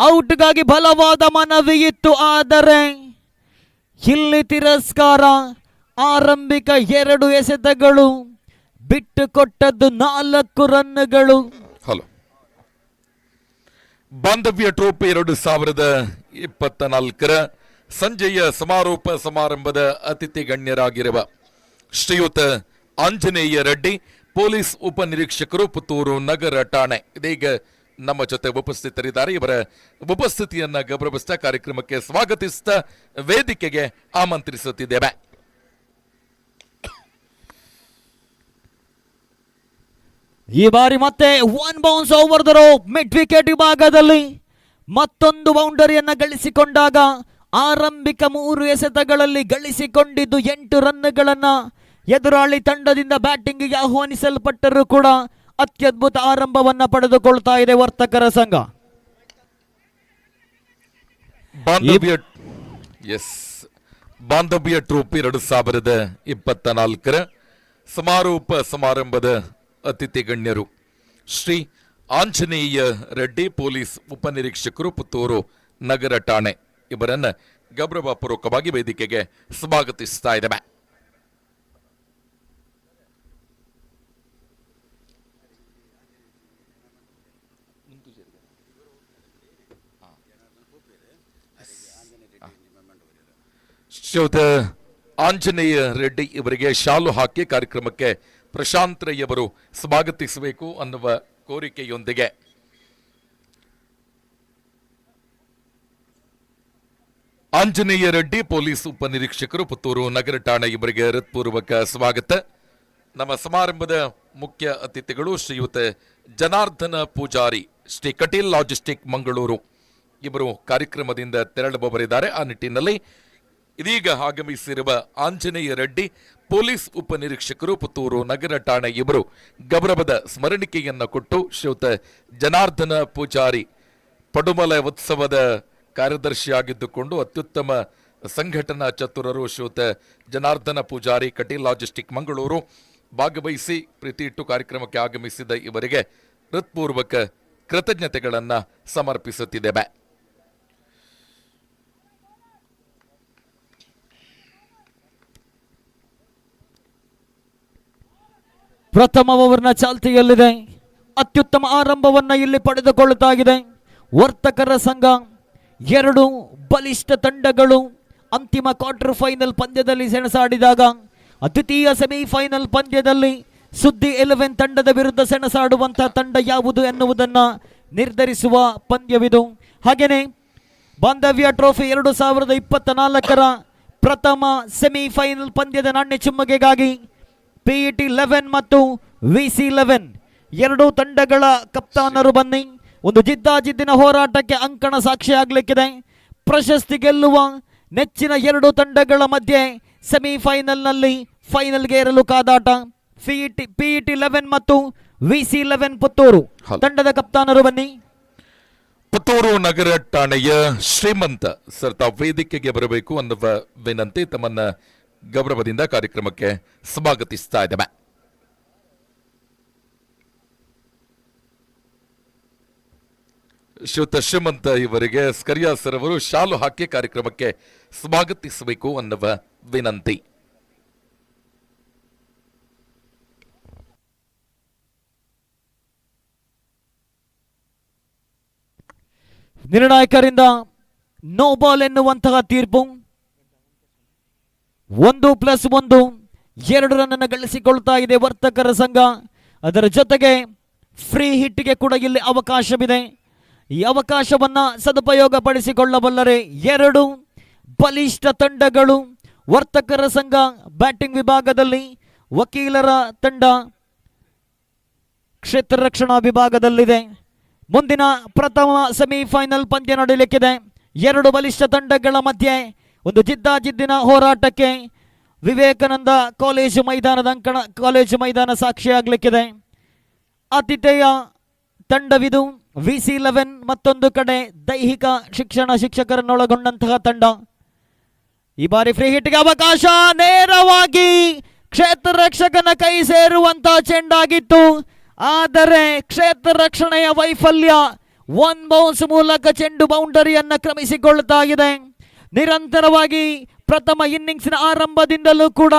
ಔಟ್ಗಾಗಿ ಬಲವಾದ ಮನವಿ ಇತ್ತು, ಆದರೆ ಇಲ್ಲಿ ತಿರಸ್ಕಾರ. ಆರಂಭಿಕ 2 ಎಸೆತಗಳು ಬಿಟ್ಟು ಕೊಟ್ಟದ್ದು 4 ರನ್ಗಳು. ಹಲೋ, ಬಾಂಧವ್ಯ ಟ್ರೋಫಿ 2024 ಸಂಜೆಯ ಸಮಾರೋಪ ಸಮಾರಂಭದ ಅತಿಥಿ ಗಣ್ಯರಾಗಿರುವ ಶ್ರೀಯುತ ಆಂಜನೇಯ ರೆಡ್ಡಿ, ಪೊಲೀಸ್ ಉಪನಿರೀಕ್ಷಕರು, ಪುತ್ತೂರು ನಗರ ಠಾಣೆ, ಇದೀಗ ನಮ್ಮ ಜೊತೆ ಉಪಸ್ಥಿತರಿದ್ದಾರೆ. ಇವರ ಉಪಸ್ಥಿತಿಯನ್ನ ಗೌರವಿಸ್ತಾ ಕಾರ್ಯಕ್ರಮಕ್ಕೆ ಸ್ವಾಗತಿಸ್ತಾ ವೇದಿಕೆಗೆ ಆಮಂತ್ರಿಸುತ್ತಿದ್ದೇವೆ. ಈ ಬಾರಿ ಮತ್ತೆ 1 bounce over the rope mid wicket ವಿಭಾಗದಲ್ಲಿ ಮತ್ತೊಂದು ಬೌಂಡರಿಯನ್ನ ಗಳಿಸಿಕೊಂಡಾಗ ಆರಂಭಿಕ 3 ಎಸೆತಗಳಲ್ಲಿ ಗಳಿಸಿಕೊಂಡಿದ್ದು 8 ರನ್ಗಳನ್ನ ಎದುರಾಳಿ ತಂಡದಿಂದ ಬ್ಯಾಟಿಂಗ್ಗೆ ಆಹ್ವಾನಿಸಲ್ಪಟ್ಟರೂ ಕೂಡ ಅತ್ಯದ್ಭುತ ಆರಂಭವನ್ನ ಪಡೆದುಕೊಳ್ತಾ ಇದೆ ವರ್ತಕರ ಸಂಘ. ಬಾಂಧವ್ಯ ಟ್ರೋಫಿ 2024 ಸಮಾರೋಪ ಸಮಾರಂಭದ ಅತಿಥಿ ಗಣ್ಯರು ಶ್ರೀ ಆಂಜನೇಯ ರೆಡ್ಡಿ, ಪೊಲೀಸ್ ಉಪನಿರೀಕ್ಷಕರು, ಪುತ್ತೂರು ನಗರ ಠಾಣೆ, ಇವರನ್ನ ಗೌರವಪೂರ್ವಕವಾಗಿ ವೇದಿಕೆಗೆ ಸ್ವಾಗತಿಸ್ತಾ ಇದ್ದೇವೆ. ಶ್ರೀಯುತ ಆಂಜನೇಯ ರೆಡ್ಡಿ ಇವರಿಗೆ ಶಾಲು ಹಾಕಿ ಕಾರ್ಯಕ್ರಮಕ್ಕೆ ಪ್ರಶಾಂತ್ ರೈ ಅವರು ಸ್ವಾಗತಿಸಬೇಕು ಅನ್ನುವ ಕೋರಿಕೆಯೊಂದಿಗೆ ಆಂಜನೇಯ ರೆಡ್ಡಿ, ಪೊಲೀಸ್ ಉಪನಿರೀಕ್ಷಕರು, ಪುತ್ತೂರು ನಗರ ಠಾಣೆ, ಇವರಿಗೆ ಹೃತ್ಪೂರ್ವಕ ಸ್ವಾಗತ. ನಮ್ಮ ಸಮಾರಂಭದ ಮುಖ್ಯ ಅತಿಥಿಗಳು ಶ್ರೀಯುತ ಜನಾರ್ದನ ಪೂಜಾರಿ, ಶ್ರೀ ಕಟೀಲ್ ಲಾಜಿಸ್ಟಿಕ್ ಮಂಗಳೂರು, ಇವರು ಕಾರ್ಯಕ್ರಮದಿಂದ ತೆರಳಬಹುವರಿದ್ದಾರೆ. ಆ ನಿಟ್ಟಿನಲ್ಲಿ ಇದೀಗ ಆಗಮಿಸಿರುವ ಆಂಜನೇಯ ರೆಡ್ಡಿ, ಪೊಲೀಸ್ ಉಪನಿರೀಕ್ಷಕರು, ಪುತ್ತೂರು ನಗರ ಠಾಣೆ, ಇವರು ಗೌರವದ ಸ್ಮರಣಿಕೆಯನ್ನು ಕೊಟ್ಟು ಶ್ರೀಯುತ ಜನಾರ್ದನ ಪೂಜಾರಿ ಪಡುಮಲ ಉತ್ಸವದ ಕಾರ್ಯದರ್ಶಿಯಾಗಿದ್ದುಕೊಂಡು ಅತ್ಯುತ್ತಮ ಸಂಘಟನಾ ಚತುರರು ಶ್ರೀಯುತ ಜನಾರ್ದನ ಪೂಜಾರಿ, ಕಟೀಲ್ ಲಾಜಿಸ್ಟಿಕ್ ಮಂಗಳೂರು ಭಾಗವಹಿಸಿ ಪ್ರೀತಿ ಇಟ್ಟು ಕಾರ್ಯಕ್ರಮಕ್ಕೆ ಆಗಮಿಸಿದ ಇವರಿಗೆ ಹೃತ್ಪೂರ್ವಕ ಕೃತಜ್ಞತೆಗಳನ್ನು ಸಮರ್ಪಿಸುತ್ತಿದ್ದೇವೆ. ಪ್ರಥಮ ಓವರ್ನ ಚಾಲ್ತಿಯಲ್ಲಿದೆ. ಅತ್ಯುತ್ತಮ ಆರಂಭವನ್ನ ಇಲ್ಲಿ ಪಡೆದುಕೊಳ್ಳುತ್ತಾಗಿದೆ ವರ್ತಕರ ಸಂಘ. 2 ಬಲಿಷ್ಠ ತಂಡಗಳು ಅಂತಿಮ ಕ್ವಾರ್ಟರ್ ಫೈನಲ್ ಪಂದ್ಯದಲ್ಲಿ ಸೆಣಸಾಡಿದಾಗ ದ್ವಿತೀಯ ಸೆಮಿಫೈನಲ್ ಪಂದ್ಯದಲ್ಲಿ ಸುದ್ದಿ 11 ತಂಡದ ವಿರುದ್ಧ ಸೆಣಸಾಡುವಂತಹ ತಂಡ ಯಾವುದು ಎನ್ನುವುದನ್ನು ನಿರ್ಧರಿಸುವ ಪಂದ್ಯವಿದು. ಹಾಗೆಯೇ ಬಾಂಧವ್ಯ ಟ್ರೋಫಿ 2024 ಪ್ರಥಮ ಸೆಮಿಫೈನಲ್ ಪಂದ್ಯದ ನಾಣ್ಯ ಚುಮ್ಮಗೆಗಾಗಿ PET 11 ಮತ್ತು VC 11 ಎರಡೂ ತಂಡಗಳ ಕಪ್ತಾನರು ಬನ್ನಿ. ಒಂದು ಜಿದ್ದಾಜಿದ್ದಿನ ಹೋರಾಟಕ್ಕೆ ಅಂಕಣ ಸಾಕ್ಷಿಯಾಗಲಿಕ್ಕಿದೆ. ಪ್ರಶಸ್ತಿ ಗೆಲ್ಲುವ ನೆಚ್ಚಿನ ಎರಡು ತಂಡಗಳ ಮಧ್ಯೆ ಸೆಮಿಫೈನಲ್ನಲ್ಲಿ ಫೈನಲ್ಗೆ ಏರಲು ಕಾದಾಟ. PET 11 ಮತ್ತು VC 11 ಪುತ್ತೂರು ತಂಡದ ಕಪ್ತಾನರು ಬನ್ನಿ. ಪುತ್ತೂರು ನಗರ ಠಾಣೆಯ ಶ್ರೀಮಂತ ಸರ್ ತಾವು ವೇದಿಕೆಗೆ ಬರಬೇಕು ಅನ್ನುವ ವಿನಂತಿ. ತಮ್ಮನ್ನ ಗೌರವದಿಂದ ಕಾರ್ಯಕ್ರಮಕ್ಕೆ ಸ್ವಾಗತಿಸ್ತಾ ಇದ್ದೇವೆ. ಶ್ರೀಯುತ ಶ್ರೀಮಂತ ಇವರಿಗೆ ಸ್ಕರಿಯಾ ಸರ್ ಅವರು ಶಾಲು ಹಾಕಿ ಕಾರ್ಯಕ್ರಮಕ್ಕೆ ಸ್ವಾಗತಿಸಬೇಕು ಅನ್ನುವ ವಿನಂತಿ. ನಿರ್ಣಾಯಕರಿಂದ ನೋ ಬಾಲ್ ಎನ್ನುವಂತಹ ತೀರ್ಪು. 1+1 2 ರನ್ನನ್ನು ಗಳಿಸಿಕೊಳ್ತಾ ಇದೆ ವರ್ತಕರ ಸಂಘ. ಅದರ ಜೊತೆಗೆ ಫ್ರೀ ಹಿಟ್ಗೆ ಕೂಡ ಇಲ್ಲಿ ಅವಕಾಶವಿದೆ. ಈ ಅವಕಾಶವನ್ನ ಸದುಪಯೋಗ ಪಡಿಸಿಕೊಳ್ಳಬಲ್ಲರೆ ಎರಡು ಬಲಿಷ್ಠ ತಂಡಗಳು. ವರ್ತಕರ ಸಂಘ ಬ್ಯಾಟಿಂಗ್ ವಿಭಾಗದಲ್ಲಿ, ವಕೀಲರ ತಂಡ ಕ್ಷೇತ್ರ ರಕ್ಷಣಾ ವಿಭಾಗದಲ್ಲಿದೆ. ಮುಂದಿನ ಪ್ರಥಮ ಸೆಮಿಫೈನಲ್ ಪಂದ್ಯ ನಡೆಯಲಿಕ್ಕಿದೆ. ಎರಡು ಬಲಿಷ್ಠ ತಂಡಗಳ ಮಧ್ಯೆ ಒಂದು ಜಿದ್ದಾಜಿದ್ದಿನ ಹೋರಾಟಕ್ಕೆ ವಿವೇಕಾನಂದ ಕಾಲೇಜು ಕಾಲೇಜು ಮೈದಾನ ಸಾಕ್ಷಿಯಾಗಲಿಕ್ಕಿದೆ. ಆತಿಥೇಯ ತಂಡವಿದು VC 11, ಮತ್ತೊಂದು ಕಡೆ ದೈಹಿಕ ಶಿಕ್ಷಕರನ್ನೊಳಗೊಂಡಂತಹ ತಂಡ. ಈ ಬಾರಿ ಫ್ರೀ ಹಿಟ್ಗೆ ಅವಕಾಶ, ನೇರವಾಗಿ ಕ್ಷೇತ್ರ ರಕ್ಷಕನ ಕೈ ಸೇರುವಂತಹ ಚೆಂಡಾಗಿತ್ತು. ಆದರೆ ಕ್ಷೇತ್ರ ರಕ್ಷಣೆಯ ವೈಫಲ್ಯ. 1 ಬೌನ್ಸ್ ಮೂಲಕ ಚೆಂಡು ಬೌಂಡರಿಯನ್ನ ಕ್ರಮಿಸಿಕೊಳ್ತಾ ಇದೆ. ನಿರಂತರವಾಗಿ ಪ್ರಥಮ ಇನ್ನಿಂಗ್ಸ್ನ ಆರಂಭದಿಂದಲೂ ಕೂಡ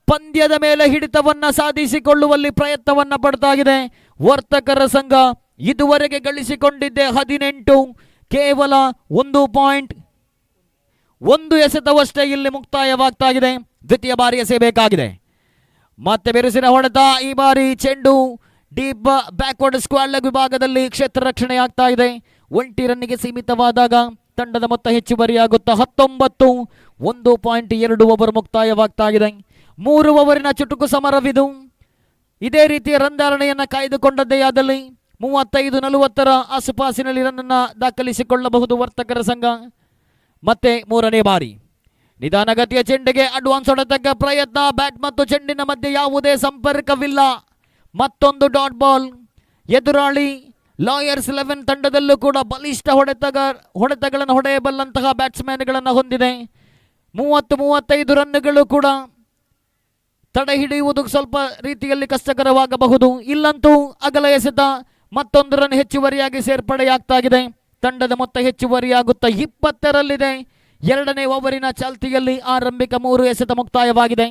ಪಂದ್ಯದ ಮೇಲೆ ಹಿಡಿತವನ್ನ ಸಾಧಿಸಿಕೊಳ್ಳುವಲ್ಲಿ ಪ್ರಯತ್ನವನ್ನ ಪಡ್ತಾ ಇದೆ ವರ್ತಕರ ಸಂಘ. ಇದುವರೆಗೆ ಗಳಿಸಿಕೊಂಡಿದ್ದೆ 18, ಕೇವಲ 1 ಎಸೆತವಷ್ಟೇ ಇಲ್ಲಿ ಮುಕ್ತಾಯವಾಗ್ತಾ ಇದೆ. ದ್ವಿತೀಯ ಬಾರಿ ಎಸೆಯಬೇಕಾಗಿದೆ. ಮತ್ತೆ ಬಿರುಸಿನ ಹೊಡೆತ. ಈ ಬಾರಿ ಚೆಂಡು ಡೀಪ್ ಬ್ಯಾಕ್ವರ್ಡ್ ಸ್ಕ್ವಾಡ್ ಲೆಗ್ ವಿಭಾಗದಲ್ಲಿ ಕ್ಷೇತ್ರ ರಕ್ಷಣೆ ಆಗ್ತಾ ಇದೆ. 1 ರನ್ನಿಗೆ ಸೀಮಿತವಾದಾಗ ತಂಡದ ಮೊತ್ತ ಹೆಚ್ಚುವರಿಯಾಗುತ್ತಾ 19. 1.2 ಓವರ್ ಮುಕ್ತಾಯವಾಗ್ತಾ ಇದೆ. 3 ಓವರಿನ ಚುಟುಕು ಸಮರವಿದು. ಇದೇ ರೀತಿಯ ರನ್ ಧಾರಣೆಯನ್ನು ಕಾಯ್ದುಕೊಂಡದ್ದೇ ಆದಲ್ಲಿ 35-40 ಆಸುಪಾಸಿನಲ್ಲಿ ರನ್ನನ್ನು ದಾಖಲಿಸಿಕೊಳ್ಳಬಹುದು ವರ್ತಕರ ಸಂಘ. ಮತ್ತೆ 3ನೇ ಬಾರಿ ನಿಧಾನಗತಿಯ ಚೆಂಡಿಗೆ ಅಡ್ವಾನ್ಸ್ ಹೊಡೆತಕ್ಕ ಪ್ರಯತ್ನ. ಬ್ಯಾಟ್ ಮತ್ತು ಚೆಂಡಿನ ಮಧ್ಯೆ ಯಾವುದೇ ಸಂಪರ್ಕವಿಲ್ಲ. ಮತ್ತೊಂದು ಡಾಟ್ ಬಾಲ್. ಎದುರಾಳಿ ಲಾಯರ್ಸ್ 11 ತಂಡದಲ್ಲೂ ಕೂಡ ಬಲಿಷ್ಠ ಹೊಡೆತಗಳನ್ನು ಹೊಡೆಯಬಲ್ಲಂತಹ ಬ್ಯಾಟ್ಸ್ಮನ್ಗಳನ್ನು ಹೊಂದಿದೆ. 30-35 ರನ್ನುಗಳು ಕೂಡ ತಡೆ ಹಿಡಿಯುವುದು ಸ್ವಲ್ಪ ರೀತಿಯಲ್ಲಿ ಕಷ್ಟಕರವಾಗಬಹುದು. ಇಲ್ಲಂತೂ ಅಗಲ ಎಸೆತ. ಮತ್ತೊಂದು ರನ್ ಹೆಚ್ಚುವರಿಯಾಗಿ ಸೇರ್ಪಡೆಯಾಗ್ತಾ ಇದೆ. ತಂಡದ ಮೊತ್ತ ಹೆಚ್ಚುವರಿಯಾಗುತ್ತಾ 20ರಲ್ಲಿದೆ. 2ನೇ ಓವರಿನ ಚಾಲ್ತಿಯಲ್ಲಿ ಆರಂಭಿಕ 3 ಎಸೆತ ಮುಕ್ತಾಯವಾಗಿದೆ.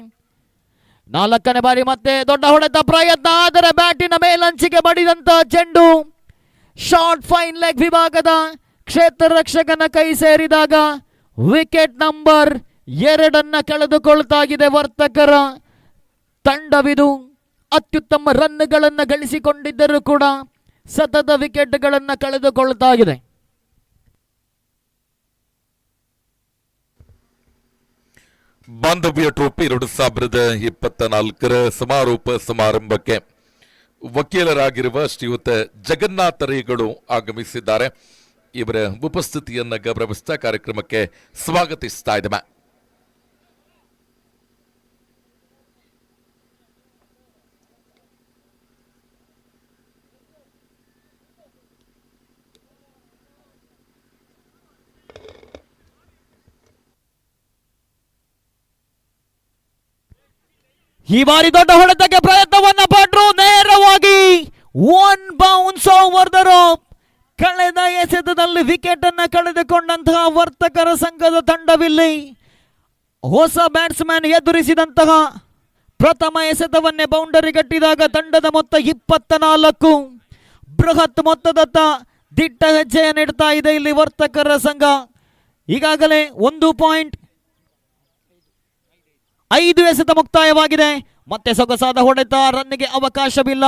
4ನೇ ಬಾರಿ ಮತ್ತೆ ದೊಡ್ಡ ಹೊಡೆತ ಪ್ರಯತ್ನ. ಆದರೆ ಬ್ಯಾಟಿನ ಮೇಲಂಚಿಗೆ ಬಡಿದಂತ ಚೆಂಡು ಶಾರ್ಟ್ ಫೈನ್ ಲೆಗ್ ವಿಭಾಗದ ಕ್ಷೇತ್ರ ರಕ್ಷಕನ ಕೈ ಸೇರಿದಾಗ ವಿಕೆಟ್ ನಂಬರ್ 2 ಕಳೆದುಕೊಳ್ತಾ ಇದೆ ವರ್ತಕರ ತಂಡವಿದು. ಅತ್ಯುತ್ತಮ ರನ್ಗಳನ್ನು ಗಳಿಸಿಕೊಂಡಿದ್ದರೂ ಕೂಡ ಸತತ ವಿಕೆಟ್ಗಳನ್ನು ಕಳೆದುಕೊಳ್ತಾ ಇದೆ. ಬಾಂಧವ್ಯ ಟ್ರೋಫಿ 2024 ಸಮಾರೋಪ ಸಮಾರಂಭಕ್ಕೆ ವಕೀಲರಾಗಿರುವ ಶ್ರೀಯುತ ಜಗನ್ನಾಥರೇಗಳು ಆಗಮಿಸಿದ್ದಾರೆ. ಇವರ ಉಪಸ್ಥಿತಿಯನ್ನು ಗೌರವಿಸ್ತಾ ಕಾರ್ಯಕ್ರಮಕ್ಕೆ ಸ್ವಾಗತಿಸ್ತಾ ಇದ್ದೇವೆ. ಈ ಬಾರಿ ದೊಡ್ಡ ಹೊಡೆತಕ್ಕೆ ಪ್ರಯತ್ನವನ್ನ ಪಟ್ಟರು. ನೇರವಾಗಿ 1 ಬೌನ್ಸ್ ಓವರ್ ದ ರೋಪ್. ಕಳೆದ ಎಸೆತದಲ್ಲಿ ವಿಕೆಟ್ ಅನ್ನು ಕಳೆದುಕೊಂಡಂತಹ ವರ್ತಕರ ಸಂಘದ ತಂಡವಿಲ್ಲಿ ಹೊಸ ಬ್ಯಾಟ್ಸ್ಮನ್ ಎದುರಿಸಿದಂತಹ ಪ್ರಥಮ ಎಸೆತವನ್ನೇ ಬೌಂಡರಿ ಗಟ್ಟಿದಾಗ ತಂಡದ ಮೊತ್ತ 24. ಬೃಹತ್ ಮೊತ್ತದತ್ತ ದಿಟ್ಟ ಹೆಜ್ಜೆಯನ್ನು ಇಡ್ತಾ ಇದೆ ಇಲ್ಲಿ ವರ್ತಕರ ಸಂಘ. ಈಗಾಗಲೇ 1.5 ಎಸೆತ ಮುಕ್ತಾಯವಾಗಿದೆ. ಮತ್ತೆ ಸೊಗಸಾದ ಹೊಡೆತ. ರನ್ನಿಗೆ ಅವಕಾಶವಿಲ್ಲ.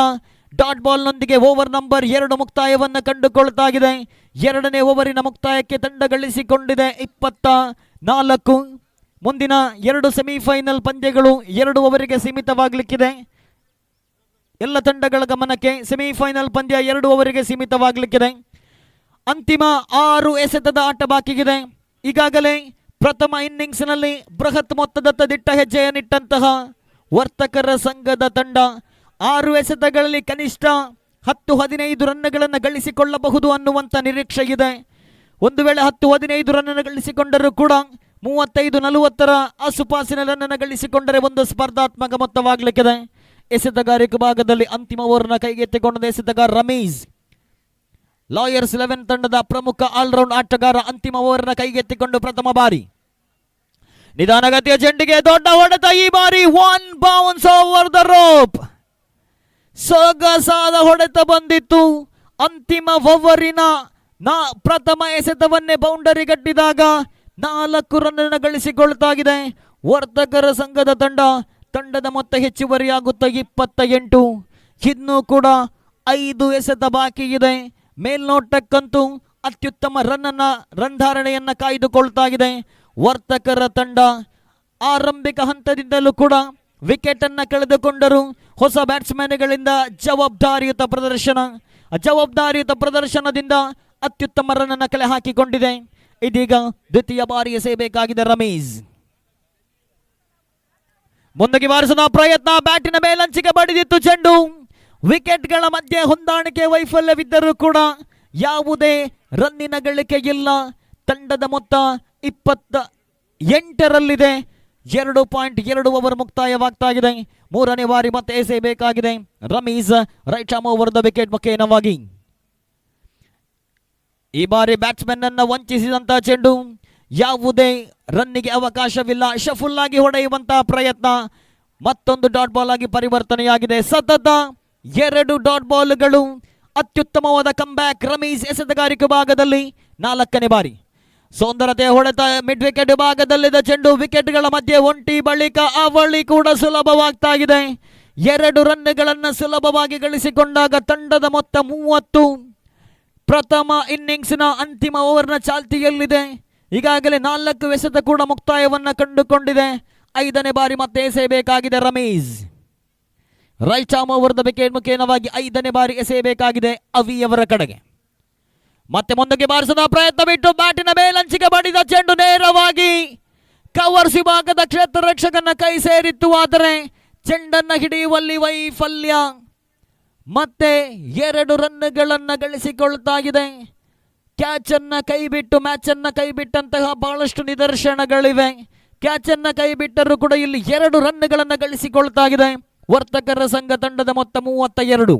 ಡಾಟ್ ಬಾಲ್ನೊಂದಿಗೆ ಓವರ್ ನಂಬರ್ 2 ಮುಕ್ತಾಯವನ್ನು ಕಂಡುಕೊಳ್ತಾ ಇದೆ. 2ನೇ ಓವರಿನ ಮುಕ್ತಾಯಕ್ಕೆ ತಂಡ ಗಳಿಸಿಕೊಂಡಿದೆ 24. ಮುಂದಿನ 2 ಸೆಮಿಫೈನಲ್ ಪಂದ್ಯಗಳು 2 ಓವರಿಗೆ ಸೀಮಿತವಾಗಲಿಕ್ಕಿದೆ. ಎಲ್ಲ ತಂಡಗಳ ಗಮನಕ್ಕೆ ಸೆಮಿಫೈನಲ್ ಪಂದ್ಯ 2 ಓವರಿಗೆ ಸೀಮಿತವಾಗಲಿಕ್ಕಿದೆ. ಅಂತಿಮ 6 ಎಸೆತದ ಆಟ ಬಾಕಿಗಿದೆ. ಈಗಾಗಲೇ ಪ್ರಥಮ ಇನ್ನಿಂಗ್ಸ್ನಲ್ಲಿ ಬೃಹತ್ ಮೊತ್ತದತ್ತ ದಿಟ್ಟ ಹೆಜ್ಜೆಯನ್ನಿಟ್ಟಂತಹ ವರ್ತಕರ ಸಂಘದ ತಂಡ 6 ಎಸೆತಗಳಲ್ಲಿ ಕನಿಷ್ಠ 10-15 ರನ್ಗಳನ್ನು ಗಳಿಸಿಕೊಳ್ಳಬಹುದು ಅನ್ನುವಂಥ ನಿರೀಕ್ಷೆ ಇದೆ. ಒಂದು ವೇಳೆ 10-15 ರನ್ನನ್ನು ಗಳಿಸಿಕೊಂಡರೂ ಕೂಡ 35-40 ಆಸುಪಾಸಿನ ರನ್ನನ್ನು ಗಳಿಸಿಕೊಂಡರೆ ಒಂದು ಸ್ಪರ್ಧಾತ್ಮಕ ಮೊತ್ತವಾಗಲಿಕ್ಕಿದೆ. ಎಸೆತಗಾರಿಕೆ ಭಾಗದಲ್ಲಿ ಅಂತಿಮ ಓವರ್ನ ಕೈಗೆತ್ತಿಕೊಂಡ ಎಸೆತಗಾರ ರಮೀಜ್, ಲಾಯರ್ಸ್ 11 ತಂಡದ ಪ್ರಮುಖ ಆಲ್ರೌಂಡ್ ಆಟಗಾರ, ಅಂತಿಮ ಓವರ್ನ ಕೈಗೆತ್ತಿಕೊಂಡು ಪ್ರಥಮ ಬಾರಿ ನಿಧಾನಗತಿಯ ಚೆಂಡಿಗೆ ದೊಡ್ಡ ಹೊಡೆತ. ಈ ಬಾರಿ 1 ಬೌನ್ಸ್ ಓವರ್ ದ ರೋಪ್. ಸೊಗಸಾದ ಹೊಡೆತ ಬಂದಿತ್ತು. ಅಂತಿಮ ಓವರಿನ ಪ್ರಥಮ ಎಸೆತವನ್ನೇ ಬೌಂಡರಿ ಗಟ್ಟಿದಾಗ 4 ರನ್ ಗಳಿಸಿಕೊಳ್ತಾಗಿದೆ ವರ್ತಕರ ಸಂಘದ ತಂಡದ ಮೊತ್ತ ಹೆಚ್ಚುವರಿಯಾಗುತ್ತಾ 28. ಇನ್ನೂ ಕೂಡ 5 ಎಸೆತ ಬಾಕಿ ಇದೆ. ಮೇಲ್ನೋಟಕ್ಕಂತೂ ಅತ್ಯುತ್ತಮ ರನ್ ಧಾರಣೆಯನ್ನ ಕಾಯ್ದುಕೊಳ್ತಾ ಇದೆ ವರ್ತಕರ ತಂಡ. ಆರಂಭಿಕ ಹಂತದಿಂದಲೂ ಕೂಡ ವಿಕೆಟ್ ಅನ್ನ ಕಳೆದುಕೊಂಡರು. ಹೊಸ ಬ್ಯಾಟ್ಸ್ಮನ್ಗಳಿಂದ ಜವಾಬ್ದಾರಿಯುತ ಪ್ರದರ್ಶನದಿಂದ ಅತ್ಯುತ್ತಮ ರನ್ ಅನ್ನು ಕಲೆ ಹಾಕಿಕೊಂಡಿದೆ. ಇದೀಗ ದ್ವಿತೀಯ ಬಾರಿ ಎಸೆಯಬೇಕಾಗಿದೆ ರಮೀಜ್. ಮುಂದಕ್ಕೆ ಬಾರಿಸಿದ ಪ್ರಯತ್ನ, ಬ್ಯಾಟಿನ ಮೇಲಂಚಿಗೆ ಬಡಿದಿತ್ತು ಚೆಂಡು. ವಿಕೆಟ್ಗಳ ಮಧ್ಯೆ ಹೊಂದಾಣಿಕೆ ವೈಫಲ್ಯವಿದ್ದರೂ ಕೂಡ ಯಾವುದೇ ರನ್ನಿನ ಗಳಿಕೆ ಇಲ್ಲ. ತಂಡದ ಮೊತ್ತ 28ರಲ್ಲಿದೆ. 2.2 ಓವರ್ ಮುಕ್ತಾಯವಾಗ್ತಾ ಇದೆ. 3ನೇ ಬಾರಿ ಮತ್ತೆ ಎಸೆಯಬೇಕಾಗಿದೆ Ramiz. Right arm over the wicket ಮುಖೇನವಾಗಿ ಈ ಬಾರಿ ಬ್ಯಾಟ್ಸ್ಮನ್ ಅನ್ನ ವಂಚಿಸಿದಂತಹ ಚೆಂಡು, ಯಾವುದೇ ರನ್ನಿಗೆ ಅವಕಾಶವಿಲ್ಲ. ಶಫುಲ್ ಆಗಿ ಹೊಡೆಯುವಂತಹ ಪ್ರಯತ್ನ, ಮತ್ತೊಂದು ಡಾಟ್ ಬಾಲ್ ಆಗಿ ಪರಿವರ್ತನೆಯಾಗಿದೆ. ಸತತ 2 ಡಾಟ್ ಬಾಲ್ಗಳು. ಅತ್ಯುತ್ತಮವಾದ ಕಂಬ್ಯಾಕ್ ರಮೀಜ್ ಎಸೆತಗಾರಿಕೆ ಭಾಗದಲ್ಲಿ 4ನೇ ಬಾರಿ. ಸೌಂದರತೆಯ ಹೊಡೆತ ಮಿಡ್ ವಿಕೆಟ್ ಭಾಗದಲ್ಲಿದ್ದ ಚೆಂಡು ವಿಕೆಟ್ಗಳ ಮಧ್ಯೆ ಒಂಟಿ ಬಳಿಕ ಅವಳಿ ಕೂಡ ಸುಲಭವಾಗ್ತಾ ಇದೆ. 2 ರನ್ಗಳನ್ನು ಸುಲಭವಾಗಿ ಗಳಿಸಿಕೊಂಡಾಗ ತಂಡದ ಮೊತ್ತ 30. ಪ್ರಥಮ ಇನ್ನಿಂಗ್ಸ್ನ ಅಂತಿಮ ಓವರ್ನ ಚಾಲ್ತಿಯಲ್ಲಿದೆ. ಈಗಾಗಲೇ 4 ಎಸೆತ ಕೂಡ ಮುಕ್ತಾಯವನ್ನು ಕಂಡುಕೊಂಡಿದೆ. 5ನೇ ಬಾರಿ ಮತ್ತೆ ಎಸೆಯಬೇಕಾಗಿದೆ Ramiz. Right arm over the wicket ಮುಖೇನವಾಗಿ 5ನೇ ಬಾರಿ ಎಸೆಯಬೇಕಾಗಿದೆ ಅವಿಯವರ ಕಡೆಗೆ. ಮತ್ತೆ ಮುಂದಕ್ಕೆ ಬಾರಿಸಿದ ಪ್ರಯತ್ನ ಬಿಟ್ಟು ಬ್ಯಾಟಿನ ಮೇಲಂಚಿಗೆ ಬಡಿದ ಚೆಂಡು ನೇರವಾಗಿ ಕವರ್ಸ್ ವಿಭಾಗದ ಕ್ಷೇತ್ರ ರಕ್ಷಕನ ಕೈ ಸೇರಿತ್ತು. ಆದರೆ ಚೆಂಡನ್ನ ಹಿಡಿಯುವಲ್ಲಿ ವೈಫಲ್ಯ. ಮತ್ತೆ 2 ರನ್ಗಳನ್ನು ಗಳಿಸಿಕೊಳ್ತಾ ಇದೆ. ಕ್ಯಾಚ್ ಅನ್ನ ಕೈಬಿಟ್ಟು ಮ್ಯಾಚ್ ಅನ್ನ ಕೈಬಿಟ್ಟಂತಹ ಬಹಳಷ್ಟು ನಿದರ್ಶನಗಳಿವೆ. ಕ್ಯಾಚ್ ಅನ್ನ ಕೈಬಿಟ್ಟರೂ ಕೂಡ ಇಲ್ಲಿ 2 ರನ್ಗಳನ್ನು ಗಳಿಸಿಕೊಳ್ತಾ ಇದೆ ವರ್ತಕರ ಸಂಘ ತಂಡದ ಮೊತ್ತ 32.